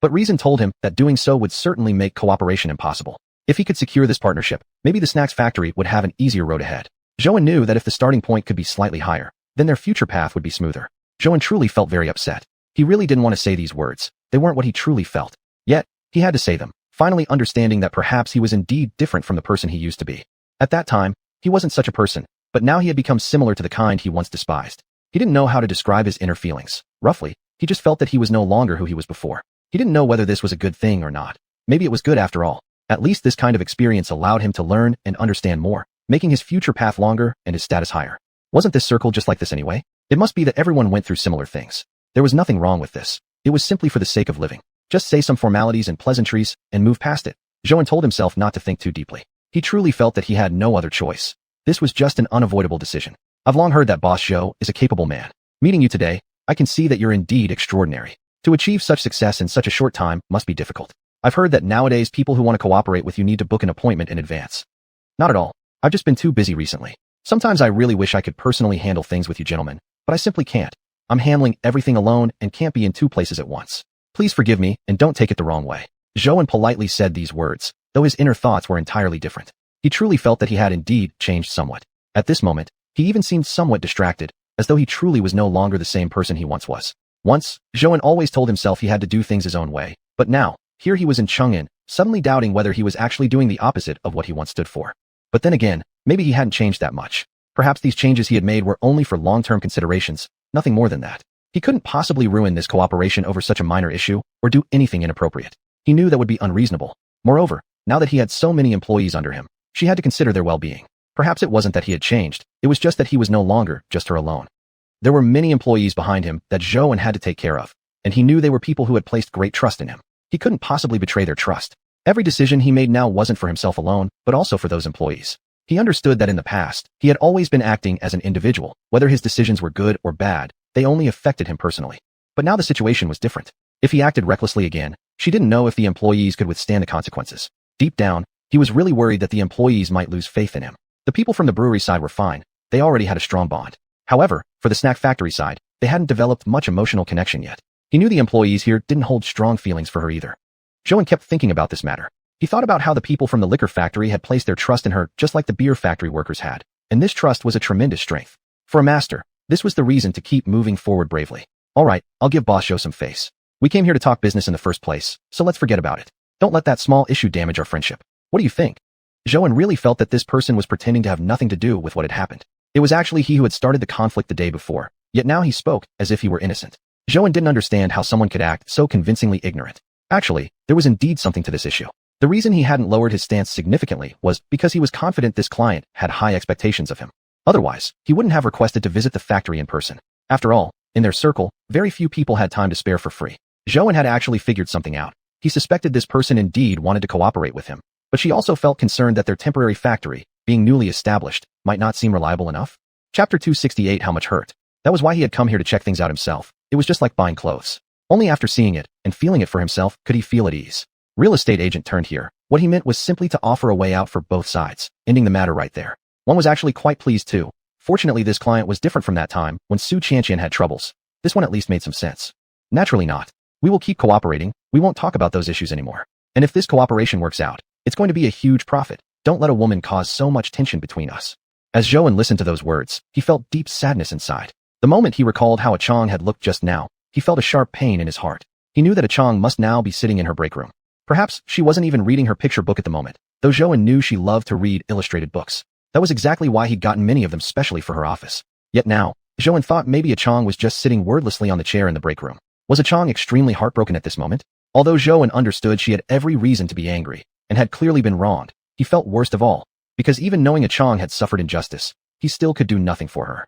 But reason told him that doing so would certainly make cooperation impossible. If he could secure this partnership, maybe the snacks factory would have an easier road ahead. Zhong knew that if the starting point could be slightly higher, then their future path would be smoother. Zhong truly felt very upset. He really didn't want to say these words. They weren't what he truly felt. Yet, he had to say them, finally understanding that perhaps he was indeed different from the person he used to be. At that time, he wasn't such a person, but now he had become similar to the kind he once despised. He didn't know how to describe his inner feelings. Roughly, he just felt that he was no longer who he was before. He didn't know whether this was a good thing or not. Maybe it was good after all. At least this kind of experience allowed him to learn and understand more, making his future path longer and his status higher. Wasn't this circle just like this anyway? It must be that everyone went through similar things. There was nothing wrong with this. It was simply for the sake of living. Just say some formalities and pleasantries and move past it. Zhong told himself not to think too deeply. He truly felt that he had no other choice. This was just an unavoidable decision. I've long heard that Boss Zhou is a capable man. Meeting you today, I can see that you're indeed extraordinary. To achieve such success in such a short time must be difficult. I've heard that nowadays people who want to cooperate with you need to book an appointment in advance. Not at all. I've just been too busy recently. Sometimes I really wish I could personally handle things with you gentlemen, but I simply can't. I'm handling everything alone and can't be in two places at once. Please forgive me and don't take it the wrong way. Zhou politely said these words, though his inner thoughts were entirely different. He truly felt that he had indeed changed somewhat. At this moment, he even seemed somewhat distracted, as though he truly was no longer the same person he once was. Once, Zhou always told himself he had to do things his own way, but now, here he was in Chang'an, suddenly doubting whether he was actually doing the opposite of what he once stood for. But then again, maybe he hadn't changed that much. Perhaps these changes he had made were only for long-term considerations, nothing more than that. He couldn't possibly ruin this cooperation over such a minor issue, or do anything inappropriate. He knew that would be unreasonable. Moreover, now that he had so many employees under him, she had to consider their well-being. Perhaps it wasn't that he had changed, it was just that he was no longer just her alone. There were many employees behind him that Zhou had to take care of, and he knew they were people who had placed great trust in him. He couldn't possibly betray their trust. Every decision he made now wasn't for himself alone, but also for those employees. He understood that in the past, he had always been acting as an individual. Whether his decisions were good or bad, they only affected him personally. But now the situation was different. If he acted recklessly again, she didn't know if the employees could withstand the consequences. Deep down, he was really worried that the employees might lose faith in him. The people from the brewery side were fine. They already had a strong bond. However, for the snack factory side, they hadn't developed much emotional connection yet. He knew the employees here didn't hold strong feelings for her either. Zhou kept thinking about this matter. He thought about how the people from the liquor factory had placed their trust in her just like the beer factory workers had, and this trust was a tremendous strength. For a master, this was the reason to keep moving forward bravely. Alright, I'll give Boss Zhou some face. We came here to talk business in the first place, so let's forget about it. Don't let that small issue damage our friendship. What do you think? Zhou really felt that this person was pretending to have nothing to do with what had happened. It was actually he who had started the conflict the day before, yet now he spoke as if he were innocent. Zhou didn't understand how someone could act so convincingly ignorant. Actually, there was indeed something to this issue. The reason he hadn't lowered his stance significantly was because he was confident this client had high expectations of him. Otherwise, he wouldn't have requested to visit the factory in person. After all, in their circle, very few people had time to spare for free. Zhou had actually figured something out. He suspected this person indeed wanted to cooperate with him, but she also felt concerned that their temporary factory, being newly established, might not seem reliable enough. Chapter 268 How much hurt? That was why he had come here to check things out himself. It was just like buying clothes. Only after seeing it and feeling it for himself could he feel at ease. Real estate agent turned here. What he meant was simply to offer a way out for both sides, ending the matter right there. One was actually quite pleased too. Fortunately, this client was different from that time when xiuxian had troubles. This one at least made some sense. Naturally not. We will keep cooperating. We won't talk about those issues anymore. And if this cooperation works out, it's going to be a huge profit. Don't let a woman cause so much tension between us. As Zhou listened to those words, he felt deep sadness inside. The moment he recalled how Chang had looked just now, he felt a sharp pain in his heart. He knew that Chang must now be sitting in her break room. Perhaps she wasn't even reading her picture book at the moment, though Zhou knew she loved to read illustrated books. That was exactly why he'd gotten many of them specially for her office. Yet now, Zhou thought maybe Chang was just sitting wordlessly on the chair in the break room. Was Chang extremely heartbroken at this moment? Although Zhou understood she had every reason to be angry and had clearly been wronged, he felt worst of all, because even knowing Chang had suffered injustice, he still could do nothing for her.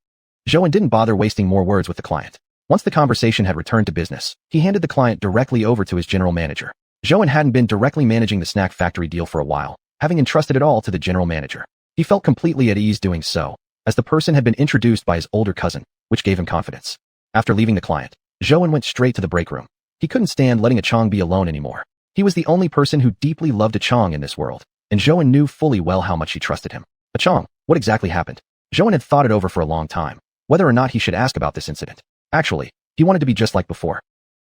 Zhou didn't bother wasting more words with the client. Once the conversation had returned to business, he handed the client directly over to his general manager. Zhou hadn't been directly managing the snack factory deal for a while, having entrusted it all to the general manager. He felt completely at ease doing so, as the person had been introduced by his older cousin, which gave him confidence. After leaving the client, Zhou went straight to the break room. He couldn't stand letting Chang be alone anymore. He was the only person who deeply loved Chang in this world, and Zhou knew fully well how much he trusted him. Chang, what exactly happened? Zhou had thought it over for a long time, whether or not he should ask about this incident. Actually, he wanted to be just like before.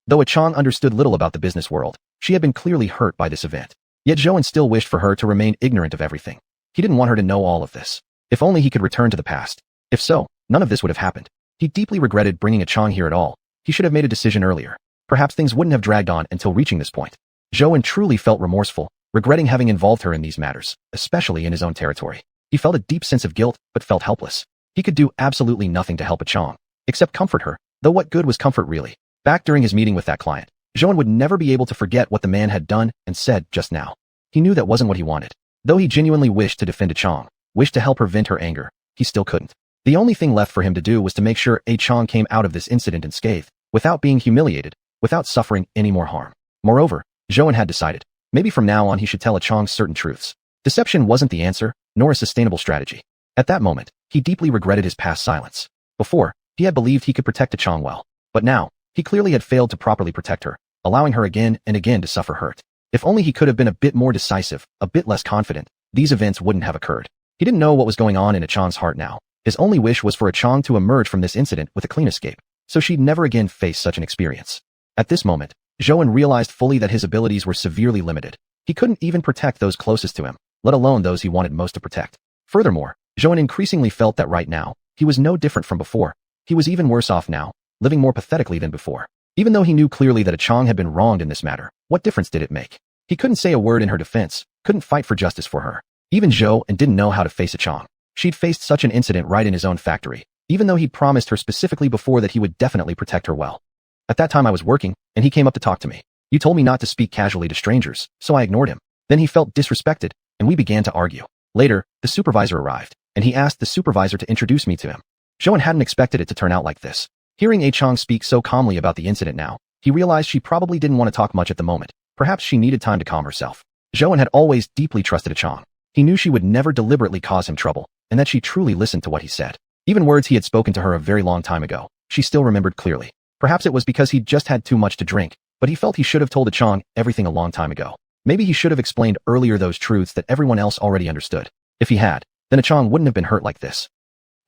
Though Chang understood little about the business world, she had been clearly hurt by this event. Yet Zhou still wished for her to remain ignorant of everything. He didn't want her to know all of this. If only he could return to the past. If so, none of this would have happened. He deeply regretted bringing Chang here at all. He should have made a decision earlier. Perhaps things wouldn't have dragged on until reaching this point. Zhou truly felt remorseful, regretting having involved her in these matters, especially in his own territory. He felt a deep sense of guilt, but felt helpless. He could do absolutely nothing to help Chang, except comfort her, though what good was comfort really? Back during his meeting with that client, Zhou would never be able to forget what the man had done and said just now. He knew that wasn't what he wanted. Though he genuinely wished to defend Chang, wished to help her vent her anger, he still couldn't. The only thing left for him to do was to make sure Chang came out of this incident unscathed, without being humiliated, without suffering any more harm. Moreover, Zhou had decided, maybe from now on he should tell Chang certain truths. Deception wasn't the answer, nor a sustainable strategy. At that moment, he deeply regretted his past silence. Before, he had believed he could protect Chang well, but now, he clearly had failed to properly protect her, allowing her again and again to suffer hurt. If only he could have been a bit more decisive, a bit less confident, these events wouldn't have occurred. He didn't know what was going on in Chang's heart now. His only wish was for Chang to emerge from this incident with a clean escape, so she'd never again face such an experience. At this moment, Zhou realized fully that his abilities were severely limited. He couldn't even protect those closest to him, let alone those he wanted most to protect. Furthermore, Zhou increasingly felt that right now, he was no different from before. He was even worse off now, living more pathetically than before. Even though he knew clearly that Chang had been wronged in this matter, what difference did it make? He couldn't say a word in her defense, couldn't fight for justice for her. Even Zhou didn't know how to face Chang. She'd faced such an incident right in his own factory, even though he'd promised her specifically before that he would definitely protect her well. At that time I was working, and he came up to talk to me. You told me not to speak casually to strangers, so I ignored him. Then he felt disrespected, and we began to argue. Later, the supervisor arrived, and he asked the supervisor to introduce me to him. Zhou hadn't expected it to turn out like this. Hearing Chang speak so calmly about the incident now, he realized she probably didn't want to talk much at the moment. Perhaps she needed time to calm herself. Zhou had always deeply trusted Chang. He knew she would never deliberately cause him trouble, and that she truly listened to what he said. Even words he had spoken to her a very long time ago, she still remembered clearly. Perhaps it was because he'd just had too much to drink, but he felt he should have told Chang everything a long time ago. Maybe he should have explained earlier those truths that everyone else already understood. If he had, then Chang wouldn't have been hurt like this.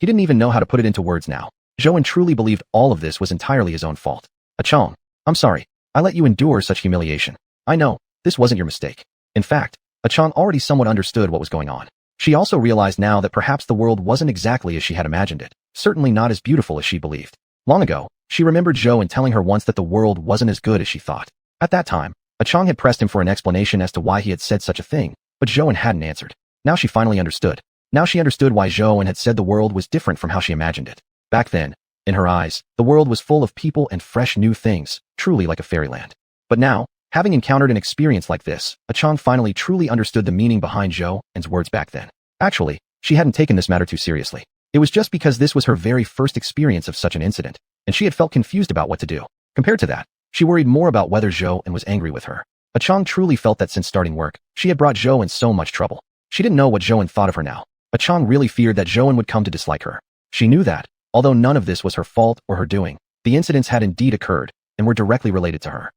He didn't even know how to put it into words now. Zhou truly believed all of this was entirely his own fault. Chang, I'm sorry. I let you endure such humiliation. I know, this wasn't your mistake. In fact, Chang already somewhat understood what was going on. She also realized now that perhaps the world wasn't exactly as she had imagined it, certainly not as beautiful as she believed. Long ago, she remembered Zhou telling her once that the world wasn't as good as she thought. At that time, Chang had pressed him for an explanation as to why he had said such a thing, but Zhou hadn't answered. Now she finally understood. Now she understood why Zhou had said the world was different from how she imagined it. Back then, in her eyes, the world was full of people and fresh new things, truly like a fairyland. But now, having encountered an experience like this, Chang finally truly understood the meaning behind Zhou's words back then. Actually, she hadn't taken this matter too seriously. It was just because this was her very first experience of such an incident, and she had felt confused about what to do. Compared to that, she worried more about whether Zhou was angry with her. Chang truly felt that since starting work, she had brought Zhou in so much trouble. She didn't know what Zhou thought of her now. Chang really feared that Zhou would come to dislike her. She knew that, although none of this was her fault or her doing, the incidents had indeed occurred and were directly related to her.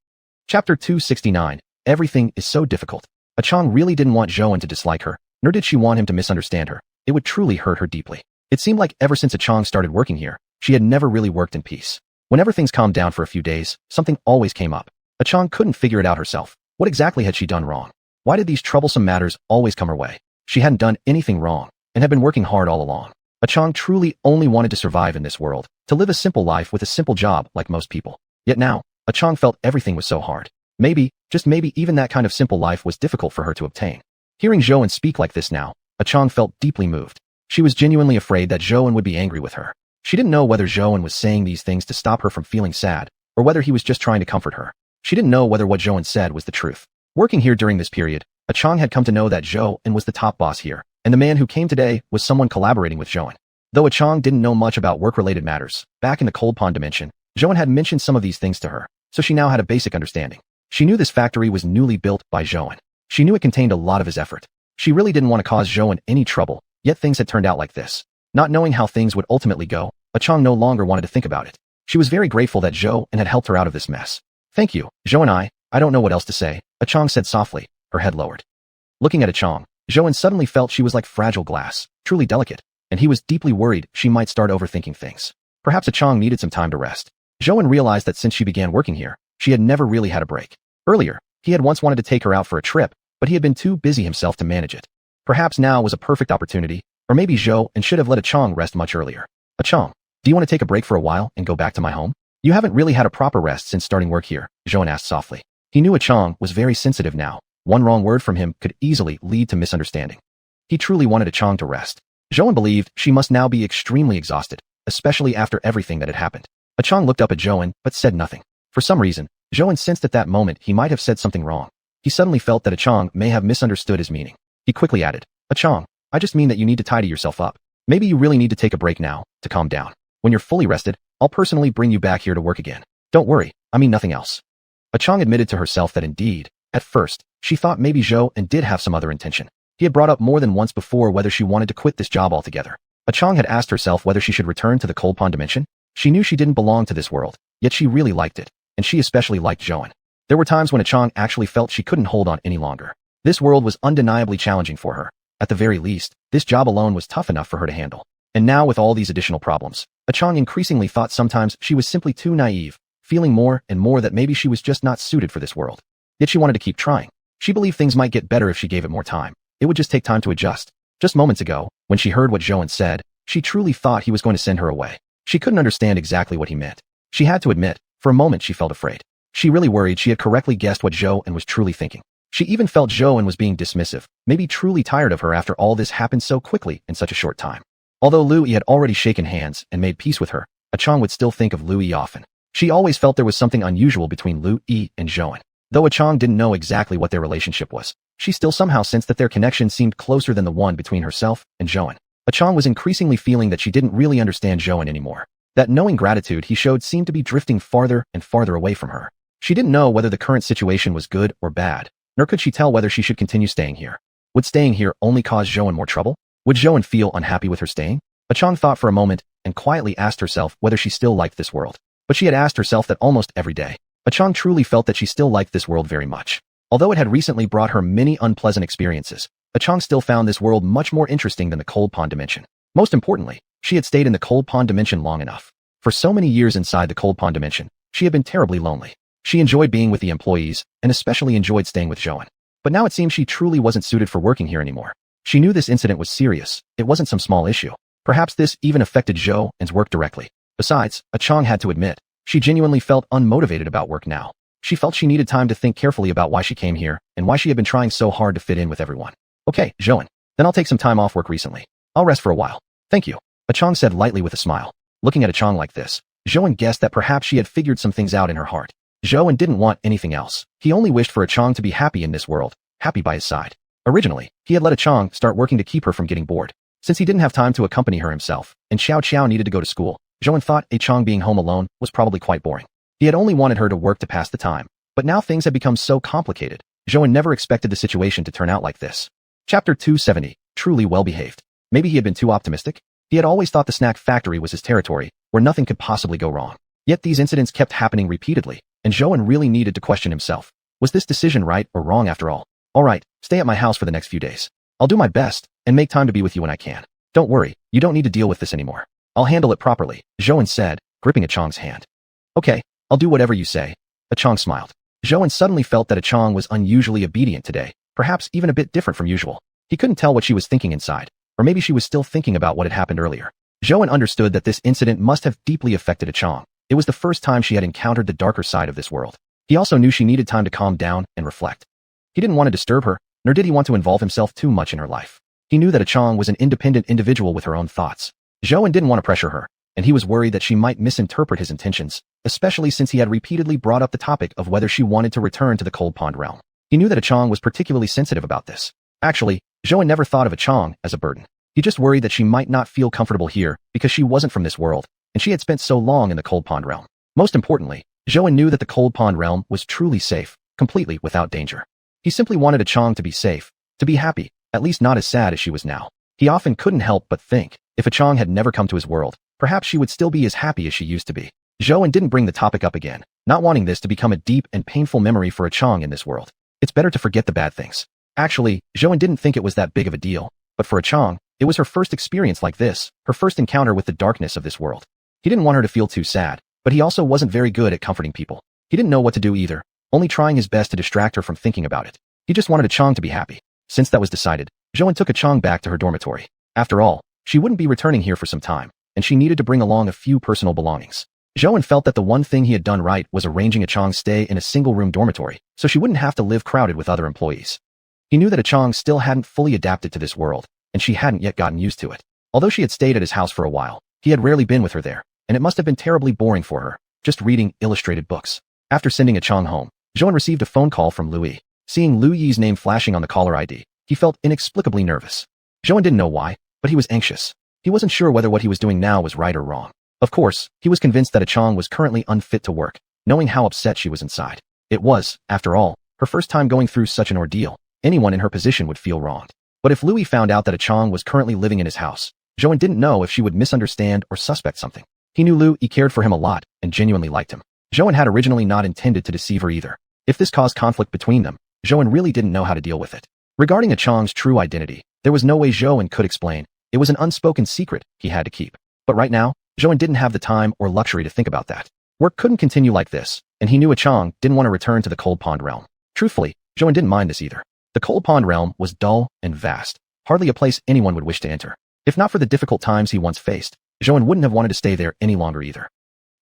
Chapter 269. Everything is so difficult. Chang really didn't want Zhou to dislike her, nor did she want him to misunderstand her. It would truly hurt her deeply. It seemed like ever since Chang started working here, she had never really worked in peace. Whenever things calmed down for a few days, something always came up. Chang couldn't figure it out herself. What exactly had she done wrong? Why did these troublesome matters always come her way? She hadn't done anything wrong, and had been working hard all along. Chang truly only wanted to survive in this world, to live a simple life with a simple job like most people. Yet now, Chang felt everything was so hard. Maybe, just maybe even that kind of simple life was difficult for her to obtain. Hearing Zhou speak like this now, Chang felt deeply moved. She was genuinely afraid that Zhou would be angry with her. She didn't know whether Zhou was saying these things to stop her from feeling sad, or whether he was just trying to comfort her. She didn't know whether what Zhou said was the truth. Working here during this period, Chang had come to know that Zhou was the top boss here, and the man who came today was someone collaborating with Zhou. Though Chang didn't know much about work-related matters, back in the Cold Pond dimension, Zhou had mentioned some of these things to her, so she now had a basic understanding. She knew this factory was newly built by Zhou. She knew it contained a lot of his effort. She really didn't want to cause Zhou any trouble, yet things had turned out like this. Not knowing how things would ultimately go, Chang no longer wanted to think about it. She was very grateful that Zhou had helped her out of this mess. Thank you, Zhou I don't know what else to say, Chang said softly, her head lowered. Looking at Chang, Zhou suddenly felt she was like fragile glass, truly delicate, and he was deeply worried she might start overthinking things. Perhaps Chang needed some time to rest. Zhou realized that since she began working here, she had never really had a break. Earlier, he had once wanted to take her out for a trip, but he had been too busy himself to manage it. Perhaps now was a perfect opportunity, or maybe Zhou should have let Chang rest much earlier. Chang, do you want to take a break for a while and go back to my home? You haven't really had a proper rest since starting work here, Zhou asked softly. He knew Chang was very sensitive now. One wrong word from him could easily lead to misunderstanding. He truly wanted Chang to rest. Zhou believed she must now be extremely exhausted, especially after everything that had happened. Chang looked up at Zhou but said nothing. For some reason, Zhou sensed at that moment he might have said something wrong. He suddenly felt that Chang may have misunderstood his meaning. He quickly added, Chang, I just mean that you need to tidy yourself up. Maybe you really need to take a break now, to calm down. When you're fully rested, I'll personally bring you back here to work again. Don't worry, I mean nothing else. Chang admitted to herself that indeed, at first, she thought maybe Zhou did have some other intention. He had brought up more than once before whether she wanted to quit this job altogether. Chang had asked herself whether she should return to the Cold Pond dimension. She knew she didn't belong to this world, yet she really liked it, and she especially liked Zhou. There were times when Chang actually felt she couldn't hold on any longer. This world was undeniably challenging for her. At the very least, this job alone was tough enough for her to handle. And now with all these additional problems, Chang increasingly thought sometimes she was simply too naive, feeling more and more that maybe she was just not suited for this world. Yet she wanted to keep trying. She believed things might get better if she gave it more time. It would just take time to adjust. Just moments ago, when she heard what Zhou said, she truly thought he was going to send her away. She couldn't understand exactly what he meant. She had to admit, for a moment she felt afraid. She really worried she had correctly guessed what Zhou was truly thinking. She even felt Zhou was being dismissive, maybe truly tired of her after all this happened so quickly in such a short time. Although Lu Yi had already shaken hands and made peace with her, Chang would still think of Lu Yi often. She always felt there was something unusual between Lu Yi and Zhou. Though Chang didn't know exactly what their relationship was, she still somehow sensed that their connection seemed closer than the one between herself and Zhou. Chang was increasingly feeling that she didn't really understand Zhou anymore. That knowing gratitude he showed seemed to be drifting farther and farther away from her. She didn't know whether the current situation was good or bad, nor could she tell whether she should continue staying here. Would staying here only cause Zhou more trouble? Would Zhou feel unhappy with her staying? Chang thought for a moment and quietly asked herself whether she still liked this world. But she had asked herself that almost every day. Chang truly felt that she still liked this world very much. Although it had recently brought her many unpleasant experiences, Chang still found this world much more interesting than the Cold Pond dimension. Most importantly, she had stayed in the Cold Pond dimension long enough. For so many years inside the Cold Pond dimension, she had been terribly lonely. She enjoyed being with the employees, and especially enjoyed staying with Zhouan. But now it seemed she truly wasn't suited for working here anymore. She knew this incident was serious. It wasn't some small issue. Perhaps this even affected Zhouan's work directly. Besides, Chang had to admit, she genuinely felt unmotivated about work now. She felt she needed time to think carefully about why she came here and why she had been trying so hard to fit in with everyone. Okay, Zhouan. Then I'll take some time off work recently. I'll rest for a while. Thank you. Chang said lightly with a smile. Looking at Chang like this, Zhouan guessed that perhaps she had figured some things out in her heart. Zhouan didn't want anything else. He only wished for Chang to be happy in this world, happy by his side. Originally, he had let Chang start working to keep her from getting bored. Since he didn't have time to accompany her himself, and Xiao needed to go to school, Zhouan thought Chang being home alone was probably quite boring. He had only wanted her to work to pass the time. But now things had become so complicated. Zhouan never expected the situation to turn out like this. Chapter 270, Truly Well-Behaved. Maybe he had been too optimistic? He had always thought the snack factory was his territory, where nothing could possibly go wrong. Yet these incidents kept happening repeatedly, and Zhouan really needed to question himself. Was this decision right or wrong after all? Alright, stay at my house for the next few days. I'll do my best, and make time to be with you when I can. Don't worry, you don't need to deal with this anymore. I'll handle it properly, Zhouan said, gripping Chang's hand. Okay, I'll do whatever you say. Chang smiled. Zhouan suddenly felt that Chang was unusually obedient today, perhaps even a bit different from usual. He couldn't tell what she was thinking inside, or maybe she was still thinking about what had happened earlier. Zhouan understood that this incident must have deeply affected Chang. It was the first time she had encountered the darker side of this world. He also knew she needed time to calm down and reflect. He didn't want to disturb her, nor did he want to involve himself too much in her life. He knew that Chang was an independent individual with her own thoughts. Zhouan didn't want to pressure her, and he was worried that she might misinterpret his intentions, especially since he had repeatedly brought up the topic of whether she wanted to return to the Cold Pond realm. He knew that Chang was particularly sensitive about this. Actually, Zhouan never thought of Chang as a burden. He just worried that she might not feel comfortable here because she wasn't from this world, and she had spent so long in the Cold Pond realm. Most importantly, Zhouan knew that the Cold Pond realm was truly safe, completely without danger. He simply wanted Chang to be safe, to be happy, at least not as sad as she was now. He often couldn't help but think, if Chang had never come to his world, perhaps she would still be as happy as she used to be. Zhouan didn't bring the topic up again, not wanting this to become a deep and painful memory for Chang in this world. It's better to forget the bad things. Actually, Zhouan didn't think it was that big of a deal, but for Chang, it was her first experience like this, her first encounter with the darkness of this world. He didn't want her to feel too sad, but he also wasn't very good at comforting people. He didn't know what to do either, only trying his best to distract her from thinking about it. He just wanted Chang to be happy. Since that was decided, Zhouan took Chang back to her dormitory. After all, she wouldn't be returning here for some time, and she needed to bring along a few personal belongings. Zhouan felt that the one thing he had done right was arranging Chang's stay in a single-room dormitory, so she wouldn't have to live crowded with other employees. He knew that Chang still hadn't fully adapted to this world, and she hadn't yet gotten used to it. Although she had stayed at his house for a while, he had rarely been with her there, and it must have been terribly boring for her, just reading illustrated books. After sending Chang home, Zhouan received a phone call from Lu Yi. Seeing Lu Yi's name flashing on the caller ID, he felt inexplicably nervous. Zhouan didn't know why, but he was anxious. He wasn't sure whether what he was doing now was right or wrong. Of course, he was convinced that Chang was currently unfit to work, knowing how upset she was inside. It was, after all, her first time going through such an ordeal. Anyone in her position would feel wronged. But if Lu Yi found out that Chang was currently living in his house, Zhouan didn't know if she would misunderstand or suspect something. He knew Lu Yi cared for him a lot and genuinely liked him. Zhouan had originally not intended to deceive her either. If this caused conflict between them, Zhouan really didn't know how to deal with it. Regarding Chang's true identity, there was no way Zhouan could explain. It was an unspoken secret he had to keep. But right now, Zhouan didn't have the time or luxury to think about that. Work couldn't continue like this, and he knew Chang didn't want to return to the Cold Pond realm. Truthfully, Zhouan didn't mind this either. The Cold Pond realm was dull and vast, hardly a place anyone would wish to enter. If not for the difficult times he once faced, Zhouan wouldn't have wanted to stay there any longer either.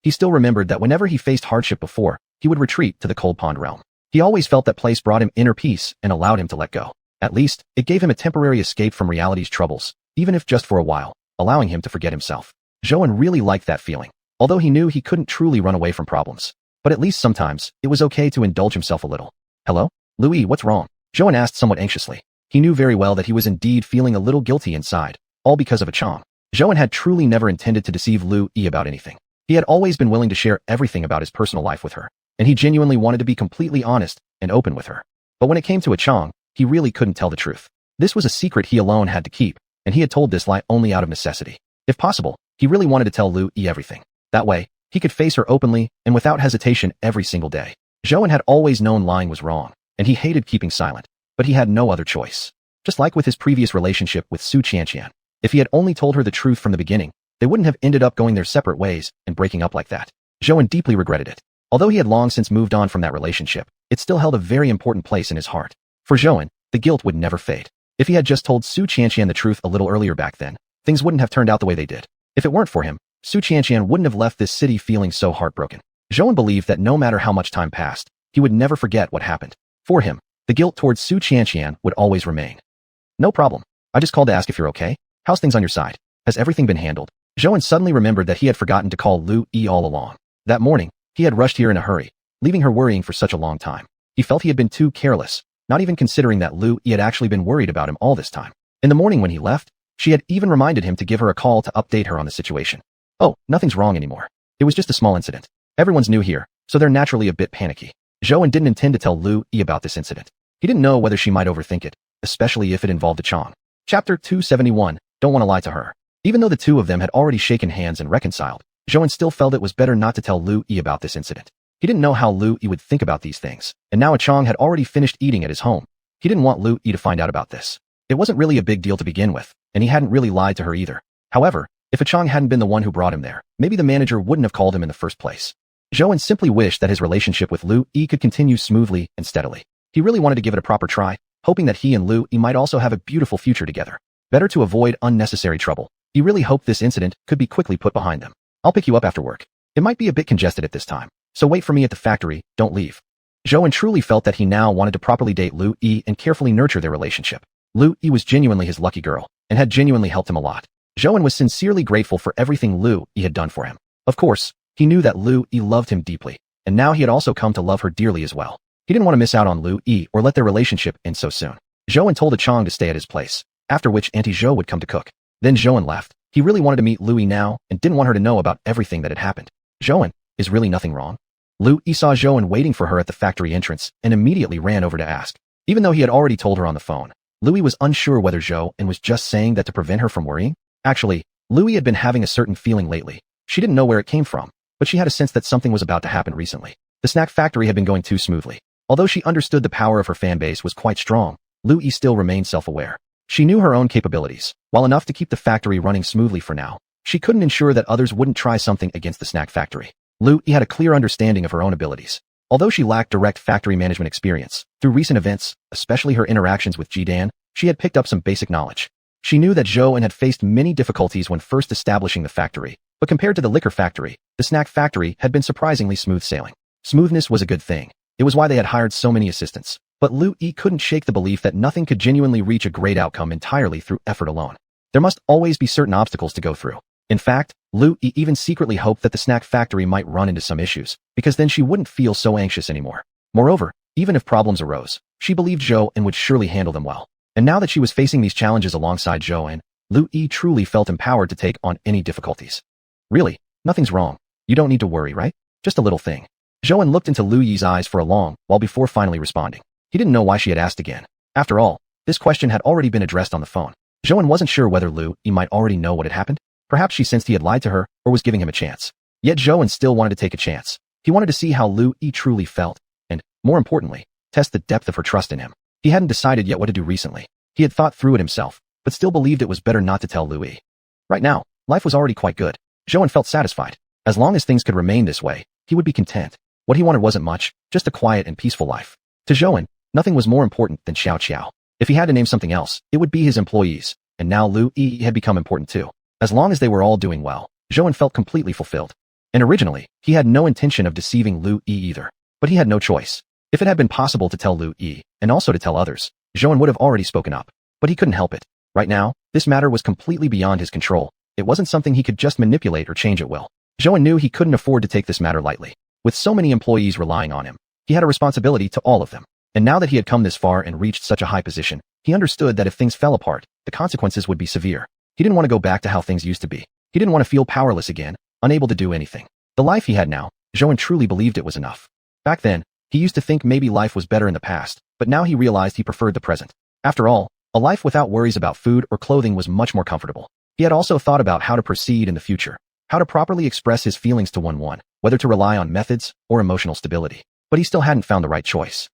He still remembered that whenever he faced hardship before, he would retreat to the Cold Pond realm. He always felt that place brought him inner peace and allowed him to let go. At least, it gave him a temporary escape from reality's troubles, even if just for a while, allowing him to forget himself. Zhouan really liked that feeling, although he knew he couldn't truly run away from problems. But at least sometimes, it was okay to indulge himself a little. Hello? Lu Yi, what's wrong? Zhouan asked somewhat anxiously. He knew very well that he was indeed feeling a little guilty inside, all because of Chang. Zhouan had truly never intended to deceive Lu Yi about anything. He had always been willing to share everything about his personal life with her, and he genuinely wanted to be completely honest and open with her. But when it came to Chang, he really couldn't tell the truth. This was a secret he alone had to keep, and he had told this lie only out of necessity. If possible, he really wanted to tell Lu Yi everything. That way, he could face her openly and without hesitation every single day. Zhouan had always known lying was wrong, and he hated keeping silent, but he had no other choice. Just like with his previous relationship with xiuxian, if he had only told her the truth from the beginning, they wouldn't have ended up going their separate ways and breaking up like that. Zhouan deeply regretted it. Although he had long since moved on from that relationship, it still held a very important place in his heart. For Zhou, the guilt would never fade. If he had just told xiuxian the truth a little earlier back then, things wouldn't have turned out the way they did. If it weren't for him, xiuxian wouldn't have left this city feeling so heartbroken. Zhou believed that no matter how much time passed, he would never forget what happened. For him, the guilt towards xiuxian would always remain. No problem. I just called to ask if you're okay. How's things on your side? Has everything been handled? Zhou suddenly remembered that he had forgotten to call Lu Yi all along. That morning, he had rushed here in a hurry, leaving her worrying for such a long time. He felt he had been too careless, not even considering that Lu Yi had actually been worried about him all this time. In the morning when he left, she had even reminded him to give her a call to update her on the situation. Oh, nothing's wrong anymore. It was just a small incident. Everyone's new here, so they're naturally a bit panicky. Zhou didn't intend to tell Lu Yi about this incident. He didn't know whether she might overthink it, especially if it involved a Chang. Chapter 271, Don't Want to Lie to Her. Even though the two of them had already shaken hands and reconciled, Zhou still felt it was better not to tell Lu Yi about this incident. He didn't know how Lu Yi would think about these things, and now a Chang had already finished eating at his home. He didn't want Lu Yi to find out about this. It wasn't really a big deal to begin with, and he hadn't really lied to her either. However, if a Chang hadn't been the one who brought him there, maybe the manager wouldn't have called him in the first place. Zhou simply wished that his relationship with Lu Yi could continue smoothly and steadily. He really wanted to give it a proper try, hoping that he and Lu Yi might also have a beautiful future together. Better to avoid unnecessary trouble. He really hoped this incident could be quickly put behind them. I'll pick you up after work. It might be a bit congested at this time, so wait for me at the factory, don't leave. Zhou truly felt that he now wanted to properly date Lu Yi and carefully nurture their relationship. Lu Yi was genuinely his lucky girl, and had genuinely helped him a lot. Zhou was sincerely grateful for everything Lu Yi had done for him. Of course, he knew that Lu Yi loved him deeply, and now he had also come to love her dearly as well. He didn't want to miss out on Lu Yi or let their relationship end so soon. Zhou told a Chang to stay at his place, after which Auntie Zhou would come to cook. Then Zhou left. He really wanted to meet Lu Yi now and didn't want her to know about everything that had happened. Zhou, is really nothing wrong? Lu Yi saw Zhou waiting for her at the factory entrance and immediately ran over to ask. Even though he had already told her on the phone, Lu Yi was unsure whether Zhou was just saying that to prevent her from worrying. Actually, Lu Yi had been having a certain feeling lately. She didn't know where it came from, but she had a sense that something was about to happen recently. The snack factory had been going too smoothly. Although she understood the power of her fan base was quite strong, Lu Yi still remained self-aware. She knew her own capabilities, while enough to keep the factory running smoothly for now. She couldn't ensure that others wouldn't try something against the snack factory. Lu Yi had a clear understanding of her own abilities. Although she lacked direct factory management experience, through recent events, especially her interactions with Jidan, she had picked up some basic knowledge. She knew that Zhou had faced many difficulties when first establishing the factory, but compared to the liquor factory, the snack factory had been surprisingly smooth sailing. Smoothness was a good thing. It was why they had hired so many assistants. But Lu Yi couldn't shake the belief that nothing could genuinely reach a great outcome entirely through effort alone. There must always be certain obstacles to go through. In fact, Lu Yi even secretly hoped that the snack factory might run into some issues, because then she wouldn't feel so anxious anymore. Moreover, even if problems arose, she believed Zhou would surely handle them well. And now that she was facing these challenges alongside Zhou, Lu Yi truly felt empowered to take on any difficulties. Really, nothing's wrong. You don't need to worry, right? Just a little thing. Zhou looked into Lu Yi's eyes for a long while before finally responding. He didn't know why she had asked again. After all, this question had already been addressed on the phone. Zhou wasn't sure whether Lu Yi might already know what had happened. Perhaps she sensed he had lied to her or was giving him a chance. Yet Zhou still wanted to take a chance. He wanted to see how Lu Yi truly felt, and, more importantly, test the depth of her trust in him. He hadn't decided yet what to do recently. He had thought through it himself, but still believed it was better not to tell Lu Yi. Right now, life was already quite good. Zhou felt satisfied. As long as things could remain this way, he would be content. What he wanted wasn't much, just a quiet and peaceful life. To Zhou, nothing was more important than xiuxian. If he had to name something else, it would be his employees, and now Lu Yi had become important too. As long as they were all doing well, Zhou felt completely fulfilled. And originally, he had no intention of deceiving Lu Yi either. But he had no choice. If it had been possible to tell Lu Yi, and also to tell others, Zhou would have already spoken up. But he couldn't help it. Right now, this matter was completely beyond his control. It wasn't something he could just manipulate or change at will. Zhou knew he couldn't afford to take this matter lightly. With so many employees relying on him, he had a responsibility to all of them. And now that he had come this far and reached such a high position, he understood that if things fell apart, the consequences would be severe. He didn't want to go back to how things used to be. He didn't want to feel powerless again, unable to do anything. The life he had now, Zhou truly believed it was enough. Back then, he used to think maybe life was better in the past, but now he realized he preferred the present. After all, a life without worries about food or clothing was much more comfortable. He had also thought about how to proceed in the future, how to properly express his feelings to one, whether to rely on methods or emotional stability. But he still hadn't found the right choice.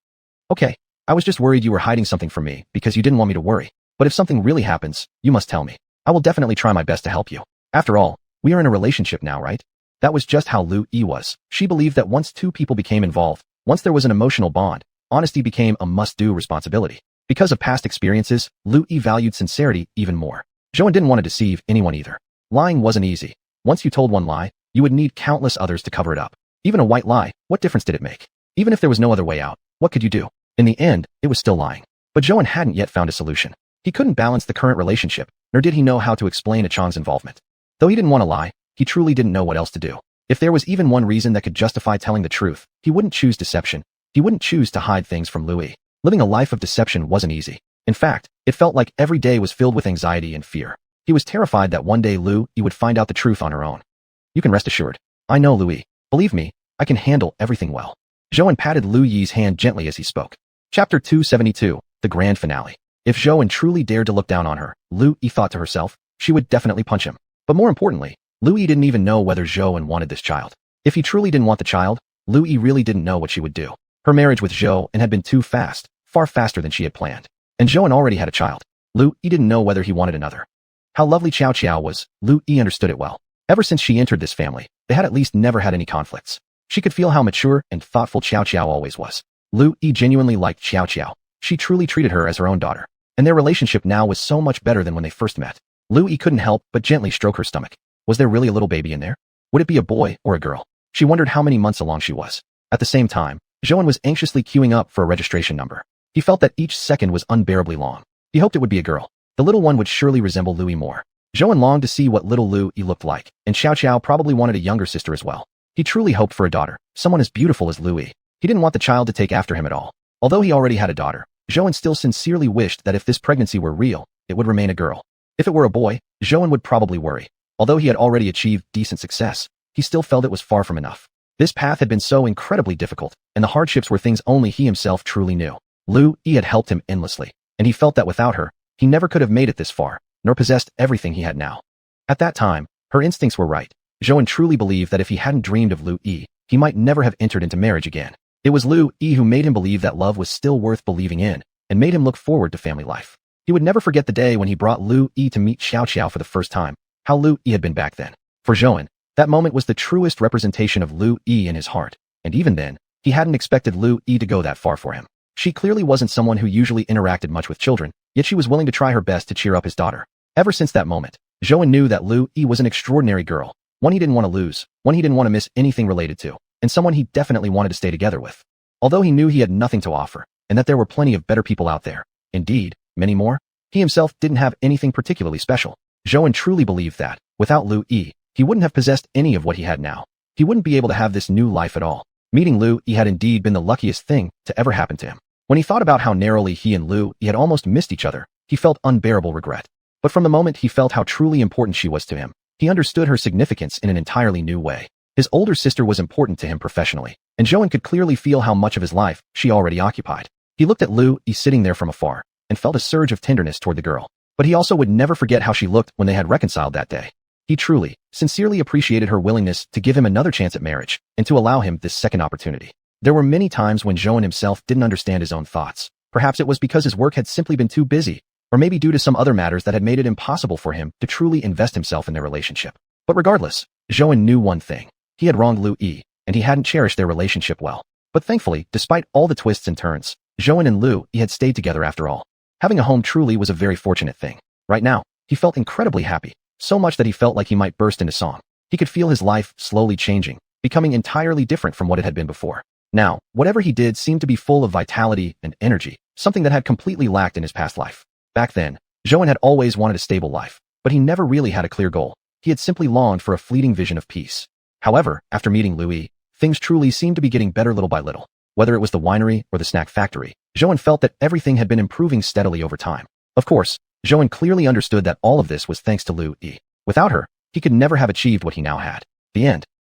Okay, I was just worried you were hiding something from me because you didn't want me to worry. But if something really happens, you must tell me. I will definitely try my best to help you. After all, we are in a relationship now, right? That was just how Lu Yi was. She believed that once two people became involved, once there was an emotional bond, honesty became a must-do responsibility. Because of past experiences, Lu Yi valued sincerity even more. Zhou didn't want to deceive anyone either. Lying wasn't easy. Once you told one lie, you would need countless others to cover it up. Even a white lie, what difference did it make? Even if there was no other way out, what could you do? In the end, it was still lying. But Zhou hadn't yet found a solution. He couldn't balance the current relationship, nor did he know how to explain Chang's involvement. Though he didn't want to lie, he truly didn't know what else to do. If there was even one reason that could justify telling the truth, he wouldn't choose deception. He wouldn't choose to hide things from Lu Yi. Living a life of deception wasn't easy. In fact, it felt like every day was filled with anxiety and fear. He was terrified that one day Lu Yi would find out the truth on her own. You can rest assured. I know, Lu Yi. Believe me, I can handle everything well. Zhou patted Lu Yi's hand gently as he spoke. Chapter 272, the grand finale. If Zhou truly dared to look down on her, Lu Yi thought to herself, she would definitely punch him. But more importantly, Lu Yi didn't even know whether Zhou wanted this child. If he truly didn't want the child, Lu Yi really didn't know what she would do. Her marriage with Zhou had been too fast, far faster than she had planned. And Zhou already had a child. Lu Yi didn't know whether he wanted another. How lovely Xiao was, Lu Yi understood it well. Ever since she entered this family, they had at least never had any conflicts. She could feel how mature and thoughtful Xiao always was. Lu Yi genuinely liked Xiao. She truly treated her as her own daughter. And their relationship now was so much better than when they first met. Lu Yi couldn't help but gently stroke her stomach. Was there really a little baby in there? Would it be a boy or a girl? She wondered how many months along she was. At the same time, Zhou was anxiously queuing up for a registration number. He felt that each second was unbearably long. He hoped it would be a girl. The little one would surely resemble Lu Yi more. Zhou longed to see what little Lu Yi looked like, and Xiao probably wanted a younger sister as well. He truly hoped for a daughter, someone as beautiful as Lu Yi. He didn't want the child to take after him at all. Although he already had a daughter, Zhou still sincerely wished that if this pregnancy were real, it would remain a girl. If it were a boy, Zhou would probably worry. Although he had already achieved decent success, he still felt it was far from enough. This path had been so incredibly difficult, and the hardships were things only he himself truly knew. Lu Yi had helped him endlessly, and he felt that without her, he never could have made it this far, nor possessed everything he had now. At that time, her instincts were right. Zhou truly believed that if he hadn't dreamed of Lu Yi, he might never have entered into marriage again. It was Lu Yi who made him believe that love was still worth believing in, and made him look forward to family life. He would never forget the day when he brought Lu Yi to meet Xiao for the first time, how Lu Yi had been back then. For Zhou, that moment was the truest representation of Lu Yi in his heart, and even then, he hadn't expected Lu Yi to go that far for him. She clearly wasn't someone who usually interacted much with children, yet she was willing to try her best to cheer up his daughter. Ever since that moment, Zhou knew that Lu Yi was an extraordinary girl, one he didn't want to lose, one he didn't want to miss anything related to, and someone he definitely wanted to stay together with. Although he knew he had nothing to offer, and that there were plenty of better people out there, indeed, many more, he himself didn't have anything particularly special. Zhou truly believed that, without Lu Yi, he wouldn't have possessed any of what he had now. He wouldn't be able to have this new life at all. Meeting Lu Yi had indeed been the luckiest thing to ever happen to him. When he thought about how narrowly he and Lu Yi had almost missed each other, he felt unbearable regret. But from the moment he felt how truly important she was to him, he understood her significance in an entirely new way. His older sister was important to him professionally, and Zhou could clearly feel how much of his life she already occupied. He looked at Lu Yi sitting there from afar, and felt a surge of tenderness toward the girl. But he also would never forget how she looked when they had reconciled that day. He truly, sincerely appreciated her willingness to give him another chance at marriage, and to allow him this second opportunity. There were many times when Zhou himself didn't understand his own thoughts. Perhaps it was because his work had simply been too busy, or maybe due to some other matters that had made it impossible for him to truly invest himself in their relationship. But regardless, Zhou knew one thing. He had wronged Lu Yi, and he hadn't cherished their relationship well. But thankfully, despite all the twists and turns, Zhou and Lu Yi had stayed together after all. Having a home truly was a very fortunate thing. Right now, he felt incredibly happy, so much that he felt like he might burst into song. He could feel his life slowly changing, becoming entirely different from what it had been before. Now, whatever he did seemed to be full of vitality and energy, something that had completely lacked in his past life. Back then, Zhou had always wanted a stable life, but he never really had a clear goal. He had simply longed for a fleeting vision of peace. However, after meeting Lu Yi, things truly seemed to be getting better little by little. Whether it was the winery or the snack factory, Zhou felt that everything had been improving steadily over time. Of course, Zhou clearly understood that all of this was thanks to Lu Yi. Without her, he could never have achieved what he now had. The end.